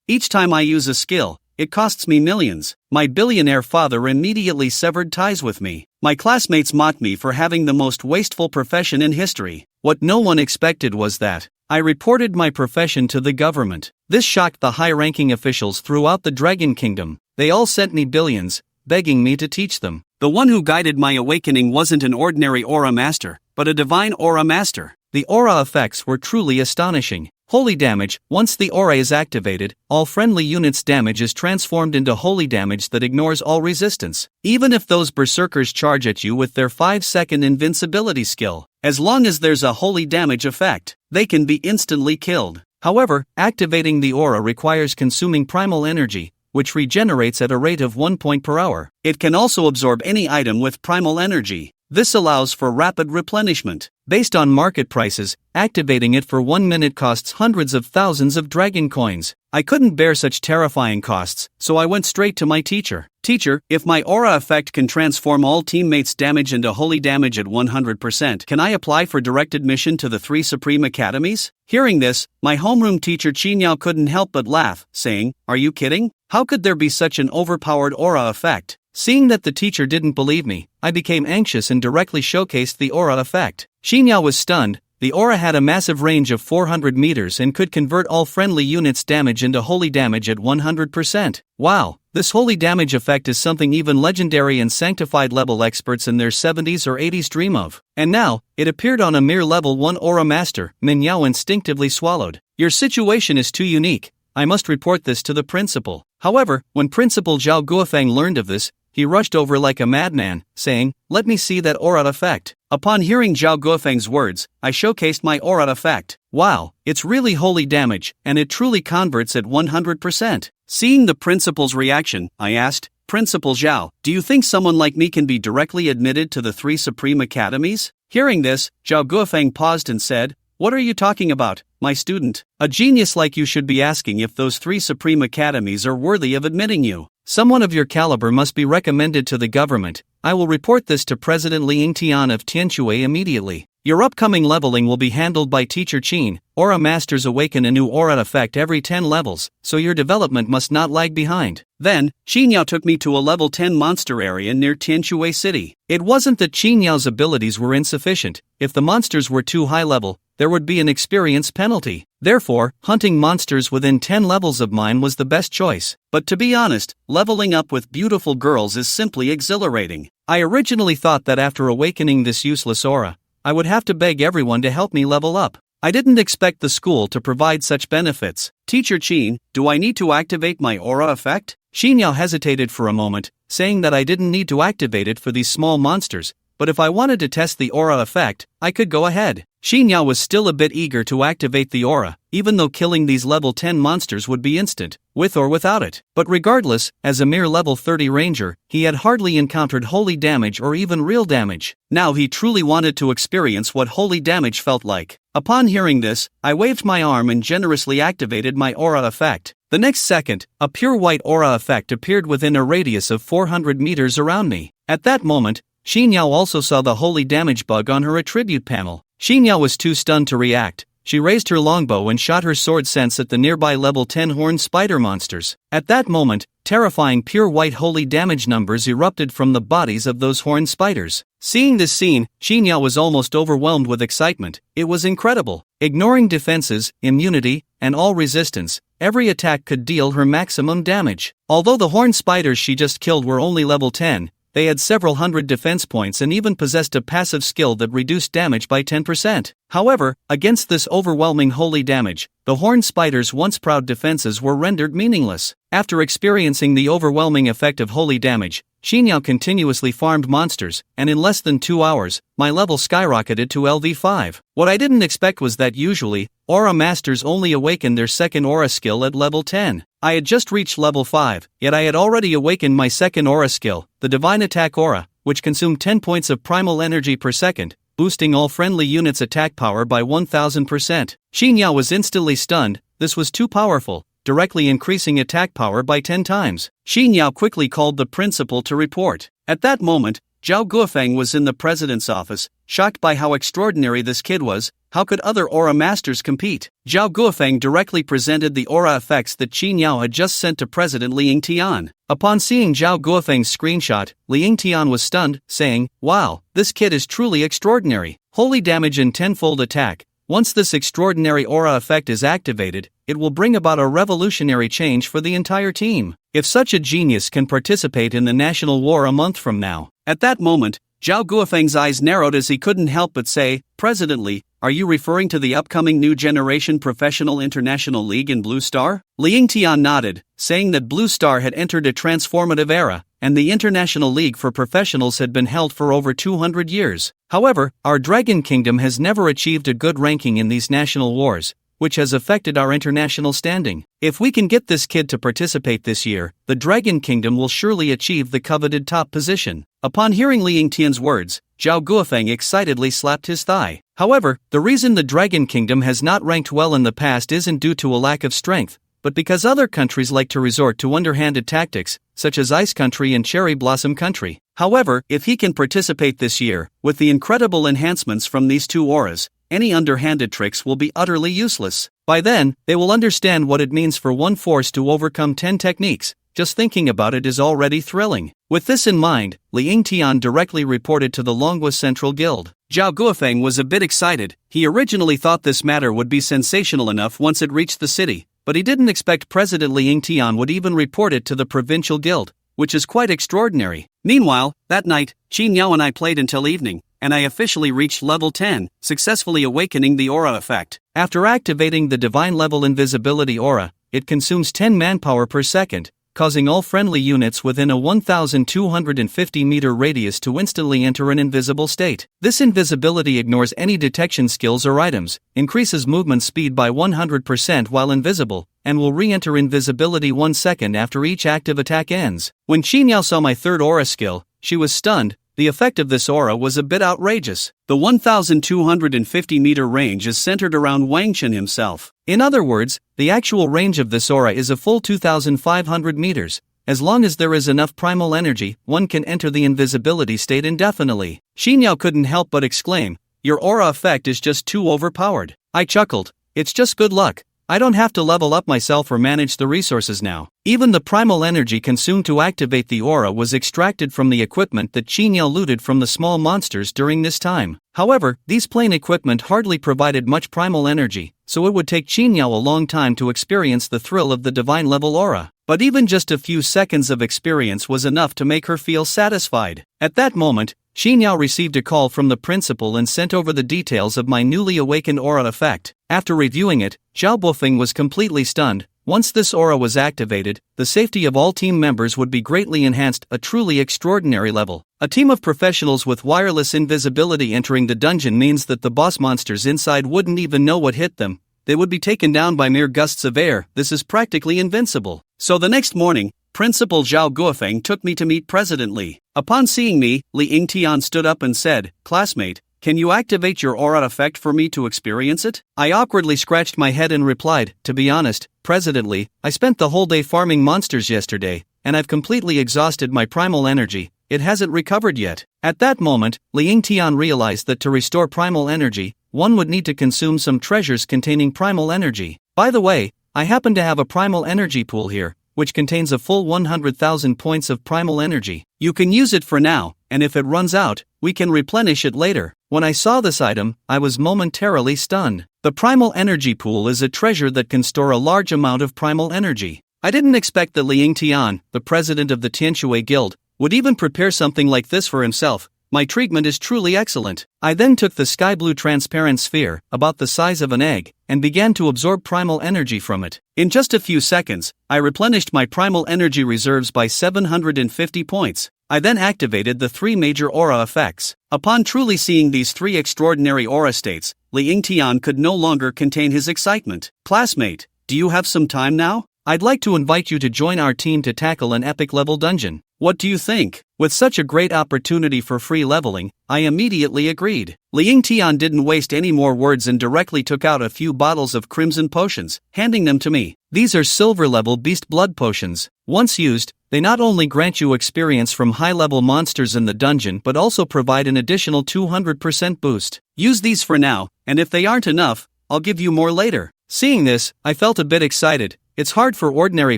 Each time I use a skill, it costs me millions. My billionaire father immediately severed ties with me. My classmates mocked me for having the most wasteful profession in history. What no one expected was that I reported my profession to the government. This shocked the high-ranking officials throughout the Dragon Kingdom. They all sent me billions, begging me to teach them. The one who guided my awakening wasn't an ordinary aura master, but a divine aura master. The aura effects were truly astonishing. Holy damage. Once the aura is activated, all friendly units' damage is transformed into holy damage that ignores all resistance. Even if those berserkers charge at you with their 5-second invincibility skill, as long as there's a holy damage effect, they can be instantly killed. However, activating the aura requires consuming primal energy, which regenerates at a rate of 1 point per hour. It can also absorb any item with primal energy. This allows for rapid replenishment. Based on market prices, activating it for 1 minute costs hundreds of thousands of dragon coins. I couldn't bear such terrifying costs, so I went straight to my teacher. Teacher, if my aura effect can transform all teammates' damage into holy damage at 100%, can I apply for direct admission to the 3 Supreme Academies? Hearing this, my homeroom teacher Chinyao couldn't help but laugh, saying, "Are you kidding? How could there be such an overpowered aura effect?" Seeing that the teacher didn't believe me, I became anxious and directly showcased the aura effect. Shinya was stunned. The aura had a massive range of 400 meters and could convert all friendly units' damage into holy damage at 100%. Wow, this holy damage effect is something even legendary and sanctified level experts in their 70s or 80s dream of. And now, it appeared on a mere level 1 aura master. Minyao instinctively swallowed. Your situation is too unique. I must report this to the principal. However, when Principal Zhao Guofeng learned of this, he rushed over like a madman, saying, "Let me see that aura effect." Upon hearing Zhao Guofeng's words, I showcased my aura effect. Wow, it's really holy damage, and it truly converts at 100%. Seeing the principal's reaction, I asked, "Principal Zhao, do you think someone like me can be directly admitted to the 3 Supreme Academies?" Hearing this, Zhao Guofeng paused and said, "What are you talking about, my student? A genius like you should be asking if those 3 Supreme Academies are worthy of admitting you. Someone of your caliber must be recommended to the government. I will report this to President Li Yingtian of Tianshui immediately. Your upcoming leveling will be handled by Teacher Qin. Aura Masters awaken a new aura effect every 10 levels, so your development must not lag behind." Then, Qinyao took me to a level 10 monster area near Tianshui City. It wasn't that Qinyao's abilities were insufficient. If the monsters were too high level, there would be an experience penalty. Therefore, hunting monsters within 10 levels of mine was the best choice. But to be honest, leveling up with beautiful girls is simply exhilarating. I originally thought that after awakening this useless aura, I would have to beg everyone to help me level up. I didn't expect the school to provide such benefits. "Teacher Qin, do I need to activate my aura effect?" Xinyao hesitated for a moment, saying that I didn't need to activate it for these small monsters, but if I wanted to test the aura effect, I could go ahead. Xinyao was still a bit eager to activate the aura, even though killing these level 10 monsters would be instant, with or without it. But regardless, as a mere level 30 ranger, he had hardly encountered holy damage or even real damage. Now he truly wanted to experience what holy damage felt like. Upon hearing this, I waved my arm and generously activated my aura effect. The next second, a pure white aura effect appeared within a radius of 400 meters around me. At that moment, Xinyao also saw the holy damage bug on her attribute panel. Xinyao was too stunned to react. She raised her longbow and shot her sword sense at the nearby level 10 horned spider monsters. At that moment, terrifying pure white holy damage numbers erupted from the bodies of those horned spiders. Seeing this scene, Xinyao was almost overwhelmed with excitement. It was incredible. Ignoring defenses, immunity, and all resistance, every attack could deal her maximum damage. Although the horned spiders she just killed were only level 10, they had several hundred defense points and even possessed a passive skill that reduced damage by 10%. However, against this overwhelming holy damage, the horned spiders' once proud defenses were rendered meaningless. After experiencing the overwhelming effect of holy damage, Xinyao continuously farmed monsters, and in less than 2 hours, my level skyrocketed to LV5. What I didn't expect was that usually, aura masters only awaken their second aura skill at level 10. I had just reached level 5, yet I had already awakened my second aura skill, the Divine Attack Aura, which consumed 10 points of primal energy per second, boosting all friendly units' attack power by 1000%. Xinyao was instantly stunned. This was too powerful, directly increasing attack power by 10 times. Xinyao quickly called the principal to report. At that moment, Zhao Guofeng was in the president's office, shocked by how extraordinary this kid was. How could other aura masters compete? Zhao Guofeng directly presented the aura effects that Qin Yao had just sent to President Li Yingtian. Upon seeing Zhao Guofeng's screenshot, Li Yingtian was stunned, saying, "Wow, this kid is truly extraordinary. Holy damage and tenfold attack. Once this extraordinary aura effect is activated, it will bring about a revolutionary change for the entire team. If such a genius can participate in the national war a month from now." At that moment, Zhao Guofeng's eyes narrowed as he couldn't help but say, "President Li, are you referring to the upcoming New Generation Professional International League in Blue Star?" Li Yingtian nodded, saying that Blue Star had entered a transformative era, and the International League for Professionals had been held for over 200 years. However, our Dragon Kingdom has never achieved a good ranking in these national wars, which has affected our international standing. If we can get this kid to participate this year, the Dragon Kingdom will surely achieve the coveted top position. Upon hearing Li Yingtian's words, Zhao Guofeng excitedly slapped his thigh. However, the reason the Dragon Kingdom has not ranked well in the past isn't due to a lack of strength, but because other countries like to resort to underhanded tactics, such as Ice Country and Cherry Blossom Country. However, if he can participate this year, with the incredible enhancements from these two auras, any underhanded tricks will be utterly useless. By then, they will understand what it means for one force to overcome 10 techniques. Just thinking about it is already thrilling. With this in mind, Li Yingtian directly reported to the Longwa Central Guild. Zhao Guofeng was a bit excited. He originally thought this matter would be sensational enough once it reached the city, but he didn't expect President Li Yingtian would even report it to the provincial guild, which is quite extraordinary. Meanwhile, that night, Qin Yao and I played until evening, and I officially reached level 10, successfully awakening the aura effect. After activating the divine level invisibility aura, it consumes 10 manpower per second, causing all friendly units within a 1,250-meter radius to instantly enter an invisible state. This invisibility ignores any detection skills or items, increases movement speed by 100% while invisible, and will re-enter invisibility 1 second after each active attack ends. When Qin Yao saw my third aura skill, she was stunned. The effect of this aura was a bit outrageous. The 1,250-meter range is centered around Wang Chen himself. In other words, the actual range of this aura is a full 2,500 meters. As long as there is enough primal energy, one can enter the invisibility state indefinitely. Qin Yao couldn't help but exclaim, "Your aura effect is just too overpowered." I chuckled, "It's just good luck. I don't have to level up myself or manage the resources now." Even the primal energy consumed to activate the aura was extracted from the equipment that Qin Yao looted from the small monsters during this time. However, these plain equipment hardly provided much primal energy, so it would take Qin Yao a long time to experience the thrill of the divine level aura. But even just a few seconds of experience was enough to make her feel satisfied. At that moment, Qin Yao received a call from the principal and sent over the details of my newly awakened aura effect. After reviewing it, Zhao Guofeng was completely stunned. Once this aura was activated, the safety of all team members would be greatly enhanced, a truly extraordinary level. A team of professionals with wireless invisibility entering the dungeon means that the boss monsters inside wouldn't even know what hit them. They would be taken down by mere gusts of air. This is practically invincible. So the next morning, Principal Zhao Guofeng took me to meet President Li. Upon seeing me, Li Yingtian stood up and said, "Classmate, can you activate your aura effect for me to experience it?" I awkwardly scratched my head and replied, "To be honest, President Li, I spent the whole day farming monsters yesterday, and I've completely exhausted my primal energy. It hasn't recovered yet." At that moment, Li Yingtian realized that to restore primal energy, one would need to consume some treasures containing primal energy. By the way, I happen to have a primal energy pool here, which contains a full 100,000 points of primal energy. You can use it for now, and if it runs out, we can replenish it later. When I saw this item, I was momentarily stunned. The primal energy pool is a treasure that can store a large amount of primal energy. I didn't expect that Li Yingtian, the president of the Tianshui Guild, would even prepare something like this for himself. My treatment is truly excellent. I then took the sky blue transparent sphere, about the size of an egg, and began to absorb primal energy from it. In just a few seconds, I replenished my primal energy reserves by 750 points. I then activated the 3 major aura effects. Upon truly seeing these 3 extraordinary aura states, Li Yingtian could no longer contain his excitement. "Classmate, do you have some time now? I'd like to invite you to join our team to tackle an epic level dungeon. What do you think?" With such a great opportunity for free leveling, I immediately agreed. Li Yingtian didn't waste any more words and directly took out a few bottles of crimson potions, handing them to me. These are silver level beast blood potions. Once used, They not only grant you experience from high-level monsters in the dungeon but also provide an additional 200% boost. Use these for now, and if they aren't enough, I'll give you more later. Seeing this, I felt a bit excited. It's hard for ordinary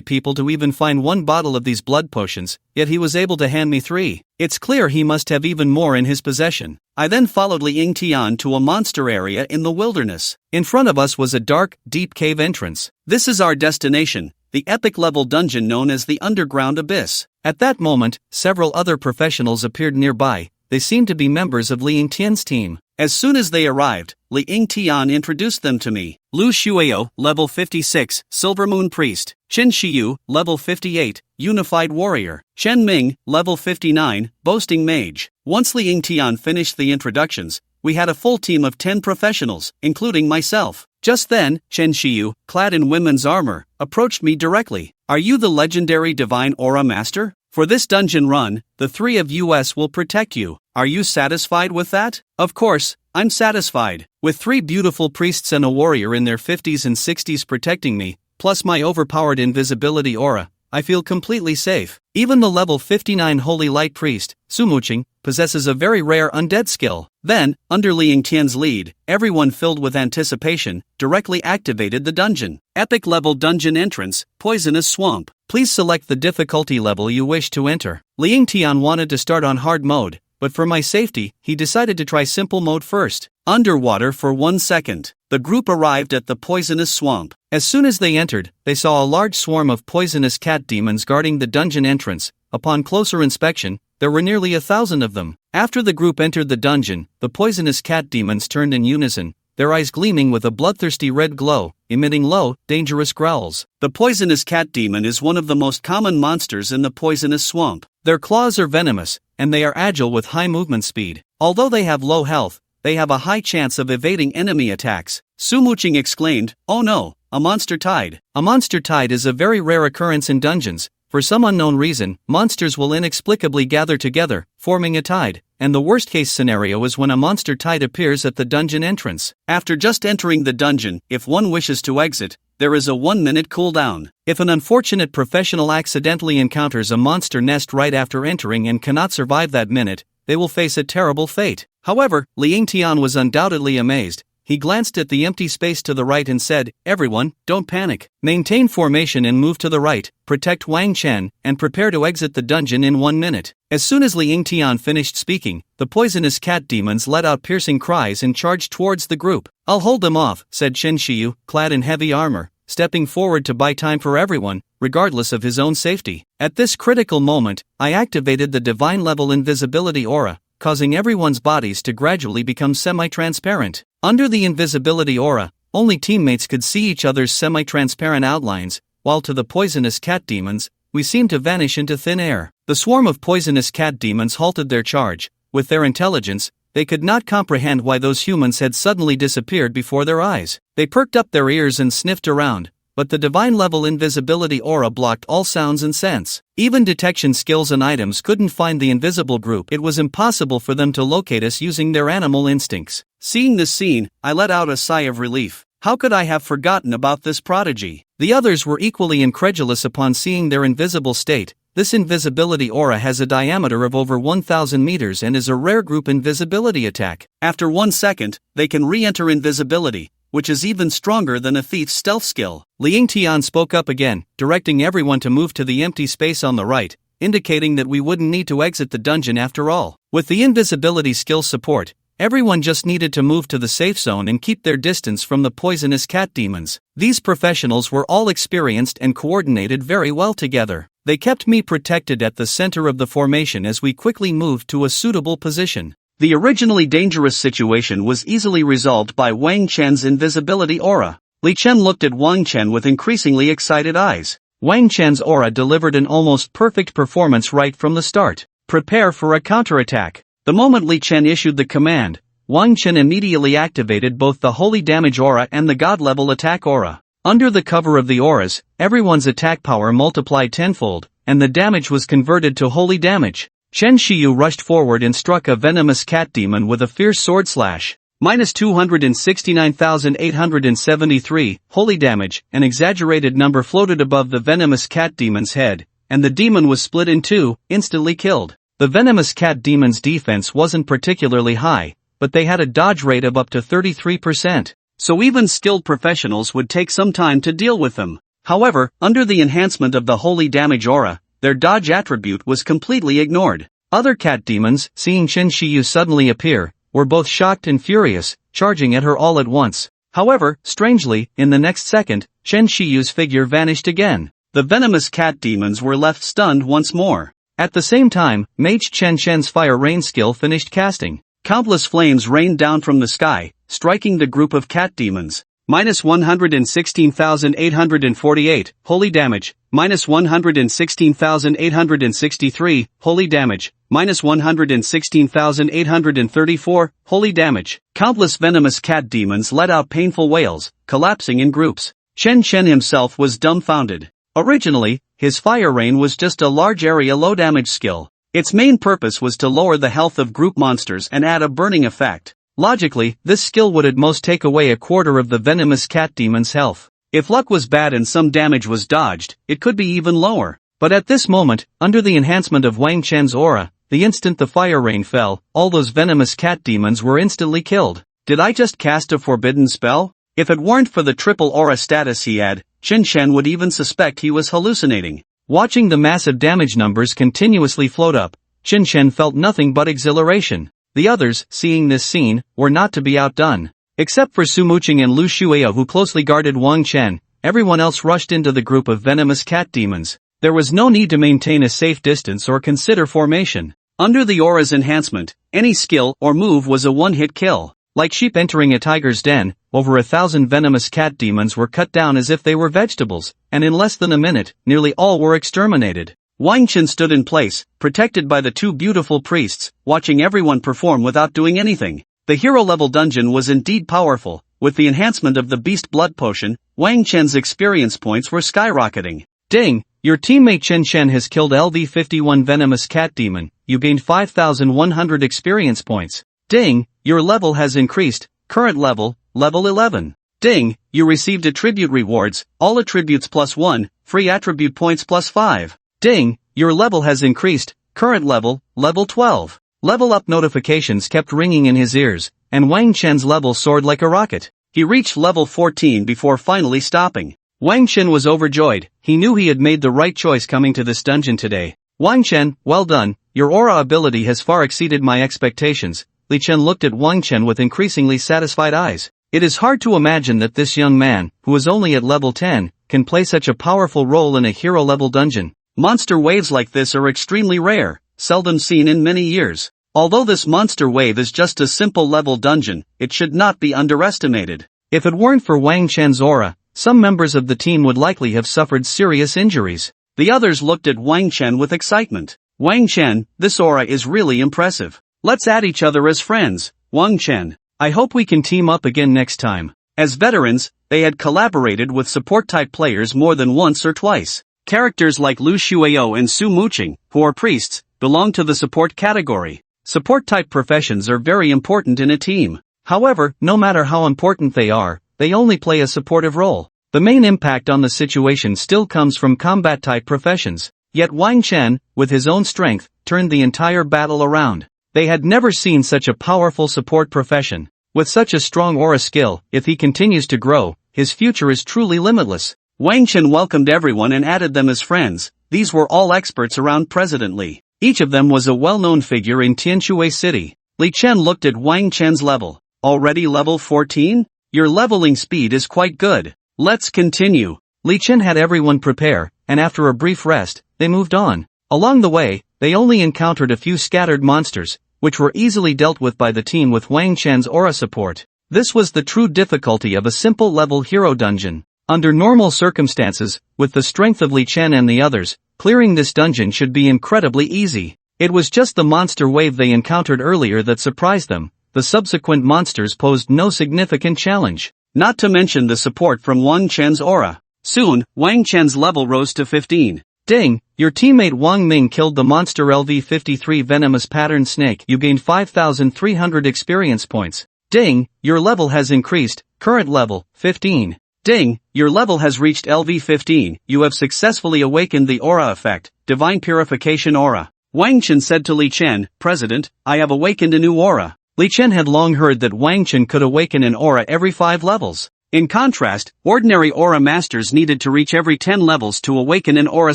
people to even find one bottle of these blood potions, yet he was able to hand me 3. It's clear he must have even more in his possession. I then followed Li Yingtian to a monster area in the wilderness. In front of us was a dark, deep cave entrance. This is our destination, the epic-level dungeon known as the Underground Abyss. At that moment, several other professionals appeared nearby. They seemed to be members of Li Yingtian's team. As soon as they arrived, Li Yingtian introduced them to me. Lu Xueo, level 56, Silver Moon Priest. Chen Xiyu, level 58, Unified Warrior. Chen Ming, level 59, Boasting Mage. Once Li Yingtian finished the introductions, we had a full team of 10 professionals, including myself. Just then, Chen Xiyu, clad in women's armor, approached me directly. Are you the legendary Divine Aura Master? For this dungeon run, the 3 of us will protect you. Are you satisfied with that? Of course, I'm satisfied. With 3 beautiful priests and a warrior in their 50s and 60s protecting me, plus my overpowered invisibility aura, I feel completely safe. Even the level 59 Holy Light Priest, Sumuching, possesses a very rare undead skill. Then, under Li Yingtian's lead, everyone filled with anticipation, directly activated the dungeon. Epic level dungeon entrance, Poisonous Swamp. Please select the difficulty level you wish to enter. Li Yingtian wanted to start on hard mode, but for my safety, he decided to try simple mode first. Underwater for 1 second. The group arrived at the Poisonous Swamp. As soon as they entered, they saw a large swarm of poisonous cat demons guarding the dungeon entrance. Upon closer inspection, there were nearly 1,000 of them. After the group entered the dungeon, the poisonous cat demons turned in unison, their eyes gleaming with a bloodthirsty red glow, emitting low, dangerous growls. The poisonous cat demon is one of the most common monsters in the Poisonous Swamp. Their claws are venomous, and they are agile with high movement speed. Although they have low health, they have a high chance of evading enemy attacks. Sumuching exclaimed, "Oh no, a monster tide." A monster tide is a very rare occurrence in dungeons. For some unknown reason, monsters will inexplicably gather together, forming a tide, and the worst-case scenario is when a monster tide appears at the dungeon entrance. After just entering the dungeon, if one wishes to exit, there is a 1-minute cooldown. If an unfortunate professional accidentally encounters a monster nest right after entering and cannot survive that minute, they will face a terrible fate. However, Li Yingtian was undoubtedly amazed. He glanced at the empty space to the right and said, "Everyone, don't panic. Maintain formation and move to the right, protect Wang Chen, and prepare to exit the dungeon in 1 minute." As soon as Li Yingtian finished speaking, the poisonous cat demons let out piercing cries and charged towards the group. "I'll hold them off," said Chen Xiyu, clad in heavy armor, stepping forward to buy time for everyone, regardless of his own safety. At this critical moment, I activated the divine-level invisibility aura, causing everyone's bodies to gradually become semi-transparent. Under the invisibility aura, only teammates could see each other's semi-transparent outlines, while to the poisonous cat demons, we seemed to vanish into thin air. The swarm of poisonous cat demons halted their charge. With their intelligence, they could not comprehend why those humans had suddenly disappeared before their eyes. They perked up their ears and sniffed around, but the divine-level invisibility aura blocked all sounds and scents. Even detection skills and items couldn't find the invisible group. It was impossible for them to locate us using their animal instincts. Seeing this scene, I let out a sigh of relief. How could I have forgotten about this prodigy? The others were equally incredulous upon seeing their invisible state. This invisibility aura has a diameter of over 1,000 meters and is a rare group invisibility attack. After 1 second, they can re-enter invisibility, which is even stronger than a thief's stealth skill. Li Yingtian spoke up again, directing everyone to move to the empty space on the right, indicating that we wouldn't need to exit the dungeon after all. With the invisibility skill support, everyone just needed to move to the safe zone and keep their distance from the poisonous cat demons. These professionals were all experienced and coordinated very well together. They kept me protected at the center of the formation as we quickly moved to a suitable position. The originally dangerous situation was easily resolved by Wang Chen's invisibility aura. Li Chen looked at Wang Chen with increasingly excited eyes. Wang Chen's aura delivered an almost perfect performance right from the start. Prepare for a counterattack. The moment Li Chen issued the command, Wang Chen immediately activated both the holy damage aura and the god-level attack aura. Under the cover of the auras, everyone's attack power multiplied tenfold, and the damage was converted to holy damage. Chen Xiyu rushed forward and struck a venomous cat demon with a fierce sword slash. Minus 269,873, holy damage. An exaggerated number floated above the venomous cat demon's head. and the demon was split in two, instantly killed. The venomous cat demon's defense wasn't particularly high, but they had a dodge rate of up to 33%. So even skilled professionals would take some time to deal with them. However, under the enhancement of the holy damage aura, their dodge attribute was completely ignored. Other cat demons, seeing Chen Shiyu suddenly appear, were both shocked and furious, charging at her all at once. However, strangely, in the next second, Chen Shiyu's figure vanished again. The venomous cat demons were left stunned once more. At the same time, Mage Chen Chen's fire rain skill finished casting. Countless flames rained down from the sky, striking the group of cat demons. Minus 116,848, holy damage. Minus 116,863, holy damage. Minus 116,834, holy damage. Countless venomous cat demons let out painful wails, collapsing in groups. Chen Chen himself was dumbfounded. Originally, his fire rain was just a large area low damage skill. Its main purpose was to lower the health of group monsters and add a burning effect. Logically, this skill would at most take away a quarter of the venomous cat demon's health. If luck was bad and some damage was dodged, it could be even lower. But at this moment, under the enhancement of Wang Chen's aura, the instant the fire rain fell, all those venomous cat demons were instantly killed. Did I just cast a forbidden spell? If it weren't for the triple aura status he had, Chen Chen would even suspect he was hallucinating. Watching the massive damage numbers continuously float up, Chen Chen felt nothing but exhilaration. The others, seeing this scene, were not to be outdone. Except for Su Muqing and Lu Shueya who closely guarded Wang Chen, everyone else rushed into the group of venomous cat demons. There was no need to maintain a safe distance or consider formation. Under the aura's enhancement, any skill or move was a one-hit kill. Like sheep entering a tiger's den, over 1,000 venomous cat demons were cut down as if they were vegetables, and in less than a minute, nearly all were exterminated. Wang Chen stood in place, protected by the two beautiful priests, watching everyone perform without doing anything. The hero-level dungeon was indeed powerful. With the enhancement of the beast blood potion, Wang Chen's experience points were skyrocketing. Ding! Your teammate Chen Chen has killed LV51 venomous cat demon. You gained 5,100 experience points. Ding! Your level has increased. Current level, level 11. Ding! You received attribute rewards, all attributes +1, free attribute points +5. Ding! Your level has increased. Current level, level 12. Level up notifications kept ringing in his ears, and Wang Chen's level soared like a rocket. He reached level 14 before finally stopping. Wang Chen was overjoyed. He knew he had made the right choice coming to this dungeon today. Wang Chen, well done. Your aura ability has far exceeded my expectations. Li Chen looked at Wang Chen with increasingly satisfied eyes. It is hard to imagine that this young man, who is only at level 10, can play such a powerful role in a hero-level dungeon. Monster waves like this are extremely rare, seldom seen in many years. Although this monster wave is just a simple level dungeon, it should not be underestimated. If it weren't for Wang Chen's aura, some members of the team would likely have suffered serious injuries. The others looked at Wang Chen with excitement. Wang Chen, this aura is really impressive. Let's add each other as friends, Wang Chen. I hope we can team up again next time. As veterans, they had collaborated with support-type players more than once or twice. Characters like Lu Shueyo and Su Muqing, who are priests, belong to the support category. Support-type professions are very important in a team. However, no matter how important they are, they only play a supportive role. The main impact on the situation still comes from combat-type professions. Yet Wang Chen, with his own strength, turned the entire battle around. They had never seen such a powerful support profession. With such a strong aura skill, if he continues to grow, his future is truly limitless. Wang Chen welcomed everyone and added them as friends. These were all experts around President Li. Each of them was a well-known figure in Tianshui City. Li Chen looked at Wang Chen's level. Already level 14? Your leveling speed is quite good. Let's continue. Li Chen had everyone prepare, and after a brief rest, they moved on. Along the way, they only encountered a few scattered monsters, which were easily dealt with by the team with Wang Chen's aura support. This was the true difficulty of a simple level hero dungeon. Under normal circumstances, with the strength of Li Chen and the others, clearing this dungeon should be incredibly easy. It was just the monster wave they encountered earlier that surprised them. The subsequent monsters posed no significant challenge. Not to mention the support from Wang Chen's aura. Soon, Wang Chen's level rose to 15. Ding! Your teammate Wang Ming killed the monster LV53 venomous pattern snake. You gained 5,300 experience points. Ding! Your level has increased. Current level, 15. Ding, your level has reached LV15, you have successfully awakened the aura effect, Divine Purification Aura. Wang Chen said to Li Chen, President, I have awakened a new aura. Li Chen had long heard that Wang Chen could awaken an aura every 5 levels. In contrast, ordinary aura masters needed to reach every 10 levels to awaken an aura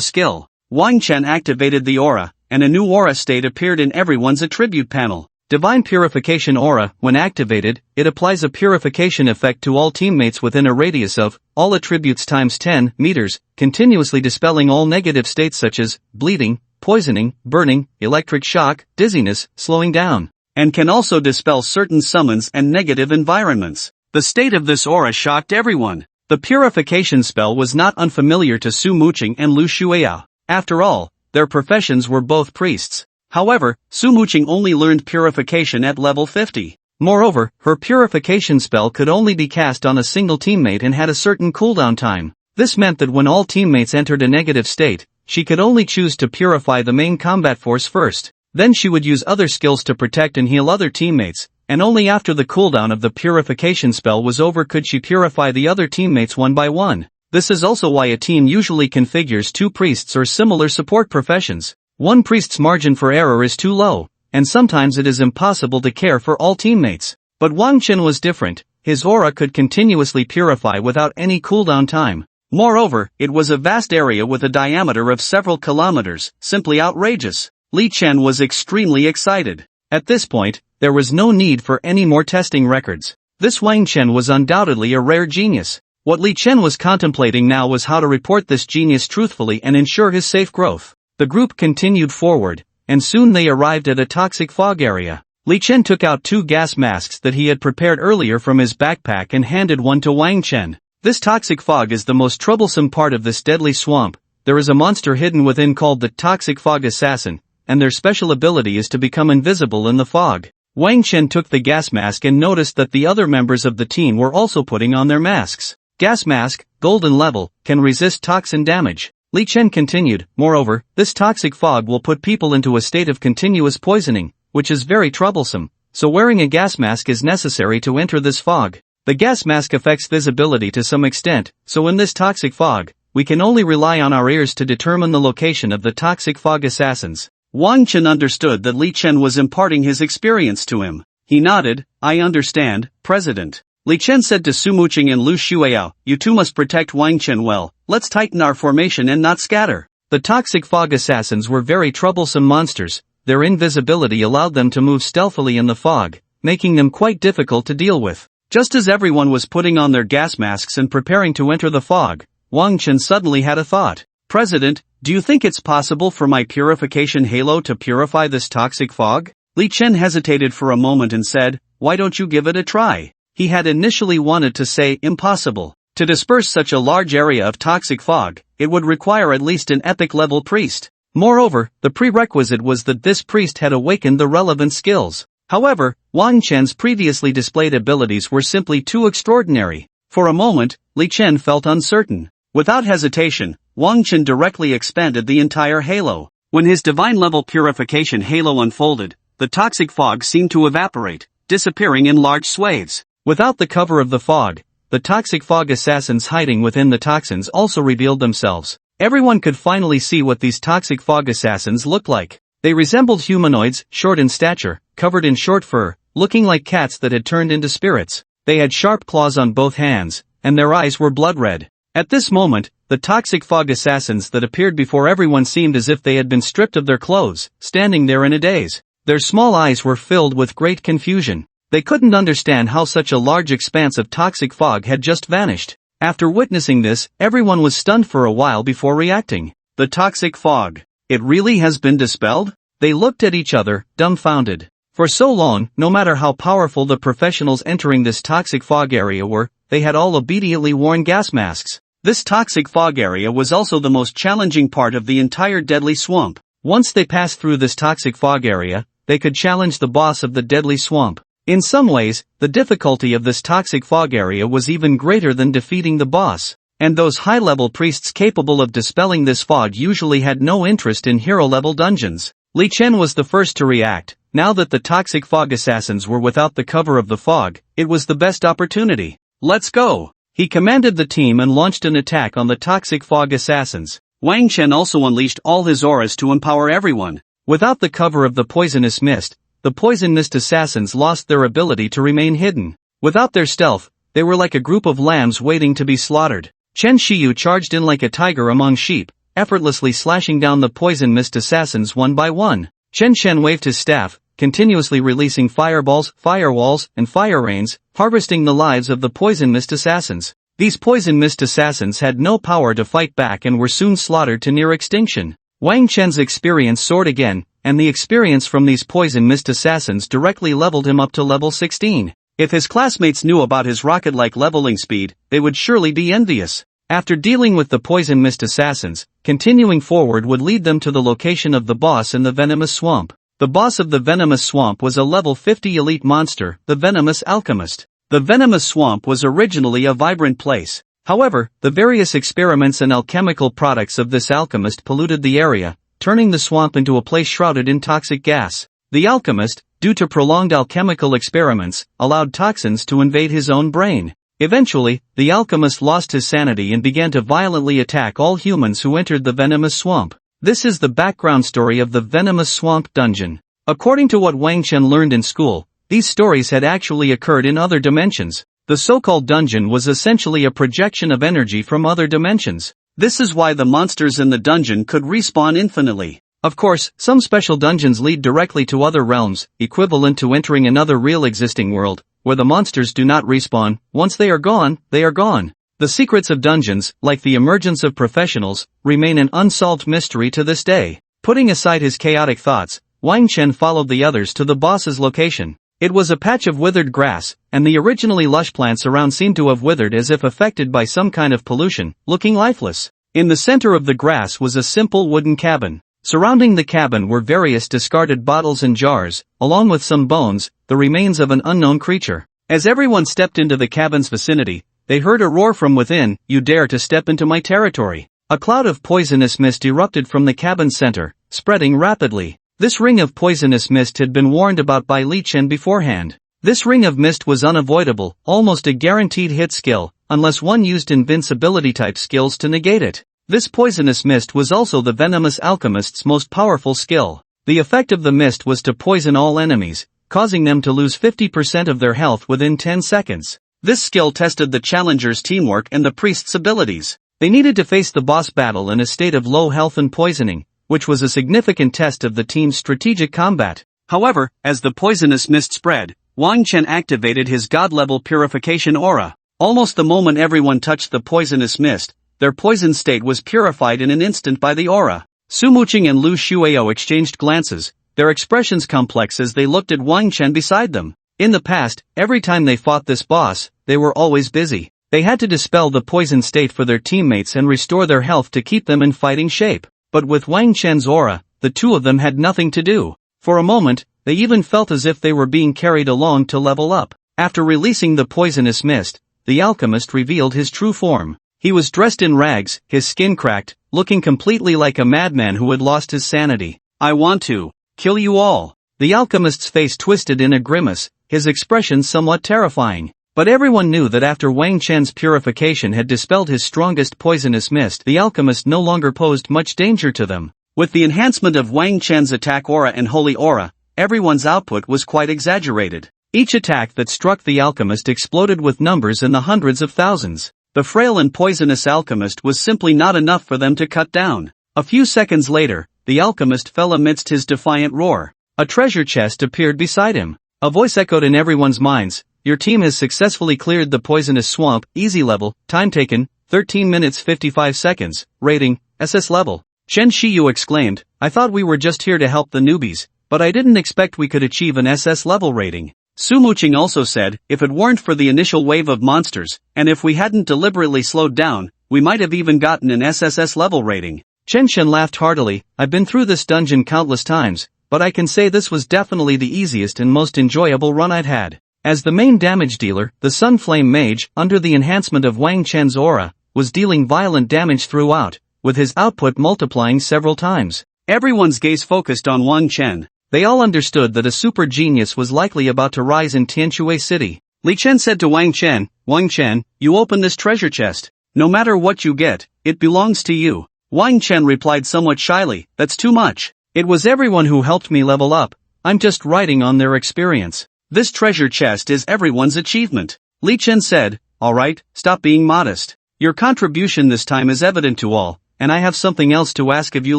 skill. Wang Chen activated the aura, and a new aura state appeared in everyone's attribute panel. Divine Purification Aura, when activated, it applies a purification effect to all teammates within a radius of all attributes times 10 meters, continuously dispelling all negative states such as bleeding, poisoning, burning, electric shock, dizziness, slowing down, and can also dispel certain summons and negative environments. The state of this aura shocked everyone. The purification spell was not unfamiliar to Su Muqing and Lu Shuiao. After all, their professions were both priests. However, Su Muqing only learned purification at level 50. Moreover, her purification spell could only be cast on a single teammate and had a certain cooldown time. This meant that when all teammates entered a negative state, she could only choose to purify the main combat force first. Then she would use other skills to protect and heal other teammates, and only after the cooldown of the purification spell was over could she purify the other teammates one by one. This is also why a team usually configures 2 priests or similar support professions. One priest's margin for error is too low, and sometimes it is impossible to care for all teammates. But Wang Chen was different, his aura could continuously purify without any cooldown time. Moreover, it was a vast area with a diameter of several kilometers, simply outrageous. Li Chen was extremely excited. At this point, there was no need for any more testing records. This Wang Chen was undoubtedly a rare genius. What Li Chen was contemplating now was how to report this genius truthfully and ensure his safe growth. The group continued forward, and soon they arrived at a toxic fog area. Li Chen took out 2 gas masks that he had prepared earlier from his backpack and handed one to Wang Chen. This toxic fog is the most troublesome part of this deadly swamp. There is a monster hidden within called the Toxic Fog Assassin, and their special ability is to become invisible in the fog. Wang Chen took the gas mask and noticed that the other members of the team were also putting on their masks. Gas mask, golden level, can resist toxin damage. Li Chen continued, moreover, this toxic fog will put people into a state of continuous poisoning, which is very troublesome, so wearing a gas mask is necessary to enter this fog. The gas mask affects visibility to some extent, so in this toxic fog, we can only rely on our ears to determine the location of the toxic fog assassins. Wang Chen understood that Li Chen was imparting his experience to him. He nodded, I understand, President. Li Chen said to Su Muqing and Lu Shuiao, you two must protect Wang Chen well, let's tighten our formation and not scatter. The toxic fog assassins were very troublesome monsters, their invisibility allowed them to move stealthily in the fog, making them quite difficult to deal with. Just as everyone was putting on their gas masks and preparing to enter the fog, Wang Chen suddenly had a thought. President, do you think it's possible for my purification halo to purify this toxic fog? Li Chen hesitated for a moment and said, why don't you give it a try? He had initially wanted to say impossible. To disperse such a large area of toxic fog, it would require at least an epic-level priest. Moreover, the prerequisite was that this priest had awakened the relevant skills. However, Wang Chen's previously displayed abilities were simply too extraordinary. For a moment, Li Chen felt uncertain. Without hesitation, Wang Chen directly expanded the entire halo. When his divine-level purification halo unfolded, the toxic fog seemed to evaporate, disappearing in large swathes. Without the cover of the fog, the toxic fog assassins hiding within the toxins also revealed themselves. Everyone could finally see what these toxic fog assassins looked like. They resembled humanoids, short in stature, covered in short fur, looking like cats that had turned into spirits. They had sharp claws on both hands, and their eyes were blood red. At this moment, the toxic fog assassins that appeared before everyone seemed as if they had been stripped of their clothes, standing there in a daze. Their small eyes were filled with great confusion. They couldn't understand how such a large expanse of toxic fog had just vanished. After witnessing this, everyone was stunned for a while before reacting. The toxic fog. It really has been dispelled? They looked at each other, dumbfounded. For so long, no matter how powerful the professionals entering this toxic fog area were, they had all obediently worn gas masks. This toxic fog area was also the most challenging part of the entire deadly swamp. Once they passed through this toxic fog area, they could challenge the boss of the deadly swamp. In some ways, the difficulty of this toxic fog area was even greater than defeating the boss, and those high-level priests capable of dispelling this fog usually had no interest in hero-level dungeons. Li Chen was the first to react. Now that the toxic fog assassins were without the cover of the fog, it was the best opportunity. Let's go! He commanded the team and launched an attack on the toxic fog assassins. Wang Chen also unleashed all his auras to empower everyone. Without the cover of the poisonous mist, the poison mist assassins lost their ability to remain hidden. Without their stealth, they were like a group of lambs waiting to be slaughtered. Chen Shiyu charged in like a tiger among sheep, effortlessly slashing down the poison mist assassins one by one. Chen Shen waved his staff, continuously releasing fireballs, firewalls, and fire rains, harvesting the lives of the poison mist assassins. These poison mist assassins had no power to fight back and were soon slaughtered to near extinction. Wang Chen's experience soared again, and the experience from these poison mist assassins directly leveled him up to level 16. If his classmates knew about his rocket-like leveling speed, they would surely be envious. After dealing with the poison mist assassins, continuing forward would lead them to the location of the boss in the venomous swamp. The boss of the venomous swamp was a level 50 elite monster, the venomous alchemist. The venomous swamp was originally a vibrant place. However, the various experiments and alchemical products of this alchemist polluted the area, turning the swamp into a place shrouded in toxic gas. The alchemist, due to prolonged alchemical experiments, allowed toxins to invade his own brain. Eventually, the alchemist lost his sanity and began to violently attack all humans who entered the venomous swamp. This is the background story of the venomous swamp dungeon. According to what Wang Chen learned in school, these stories had actually occurred in other dimensions. The so-called dungeon was essentially a projection of energy from other dimensions. This is why the monsters in the dungeon could respawn infinitely. Of course, some special dungeons lead directly to other realms, equivalent to entering another real existing world, where the monsters do not respawn. Once they are gone, they are gone. The secrets of dungeons, like the emergence of professionals, remain an unsolved mystery to this day. Putting aside his chaotic thoughts, Wang Chen followed the others to the boss's location. It was a patch of withered grass, and the originally lush plants around seemed to have withered as if affected by some kind of pollution, looking lifeless. In the center of the grass was a simple wooden cabin. Surrounding the cabin were various discarded bottles and jars, along with some bones, the remains of an unknown creature. As everyone stepped into the cabin's vicinity, they heard a roar from within, "You dare to step into my territory." A cloud of poisonous mist erupted from the cabin's center, spreading rapidly. This ring of poisonous mist had been warned about by Li Chen beforehand. This ring of mist was unavoidable, almost a guaranteed hit skill, unless one used invincibility type skills to negate it. This poisonous mist was also the venomous alchemist's most powerful skill. The effect of the mist was to poison all enemies, causing them to lose 50% of their health within 10 seconds. This skill tested the challenger's teamwork and the priest's abilities. They needed to face the boss battle in a state of low health and poisoning, which was a significant test of the team's strategic combat. However, as the poisonous mist spread, Wang Chen activated his god-level purification aura. Almost the moment everyone touched the poisonous mist, their poisoned state was purified in an instant by the aura. Su Muqing and Lu Shuao exchanged glances, their expressions complex as they looked at Wang Chen beside them. In the past, every time they fought this boss, they were always busy. They had to dispel the poisoned state for their teammates and restore their health to keep them in fighting shape. But with Wang Chen's aura, the two of them had nothing to do. For a moment, they even felt as if they were being carried along to level up. After releasing the poisonous mist, the alchemist revealed his true form. He was dressed in rags, his skin cracked, looking completely like a madman who had lost his sanity. "I want to kill you all." The alchemist's face twisted in a grimace, his expression somewhat terrifying. But everyone knew that after Wang Chen's purification had dispelled his strongest poisonous mist, the alchemist no longer posed much danger to them. With the enhancement of Wang Chen's attack aura and holy aura, everyone's output was quite exaggerated. Each attack that struck the alchemist exploded with numbers in the hundreds of thousands. The frail and poisonous alchemist was simply not enough for them to cut down. A few seconds later, the alchemist fell amidst his defiant roar. A treasure chest appeared beside him. A voice echoed in everyone's minds, "Your team has successfully cleared the poisonous swamp, easy level, time taken, 13 minutes 55 seconds, rating, SS level." Chen Shiyu exclaimed, "I thought we were just here to help the newbies, but I didn't expect we could achieve an SS level rating." Su Muqing also said, "If it weren't for the initial wave of monsters, and if we hadn't deliberately slowed down, we might have even gotten an SSS level rating." Chen Shen laughed heartily, "I've been through this dungeon countless times, but I can say this was definitely the easiest and most enjoyable run I've had." As the main damage dealer, the Sunflame Mage, under the enhancement of Wang Chen's aura, was dealing violent damage throughout, with his output multiplying several times. Everyone's gaze focused on Wang Chen. They all understood that a super genius was likely about to rise in Tianshui City. Li Chen said to Wang Chen, Wang Chen, you open this treasure chest. No matter what you get, it belongs to you. Wang Chen replied somewhat shyly, that's too much. It was everyone who helped me level up. I'm just writing on their experience. This treasure chest is everyone's achievement. Li Chen said, alright, stop being modest. Your contribution this time is evident to all, and I have something else to ask of you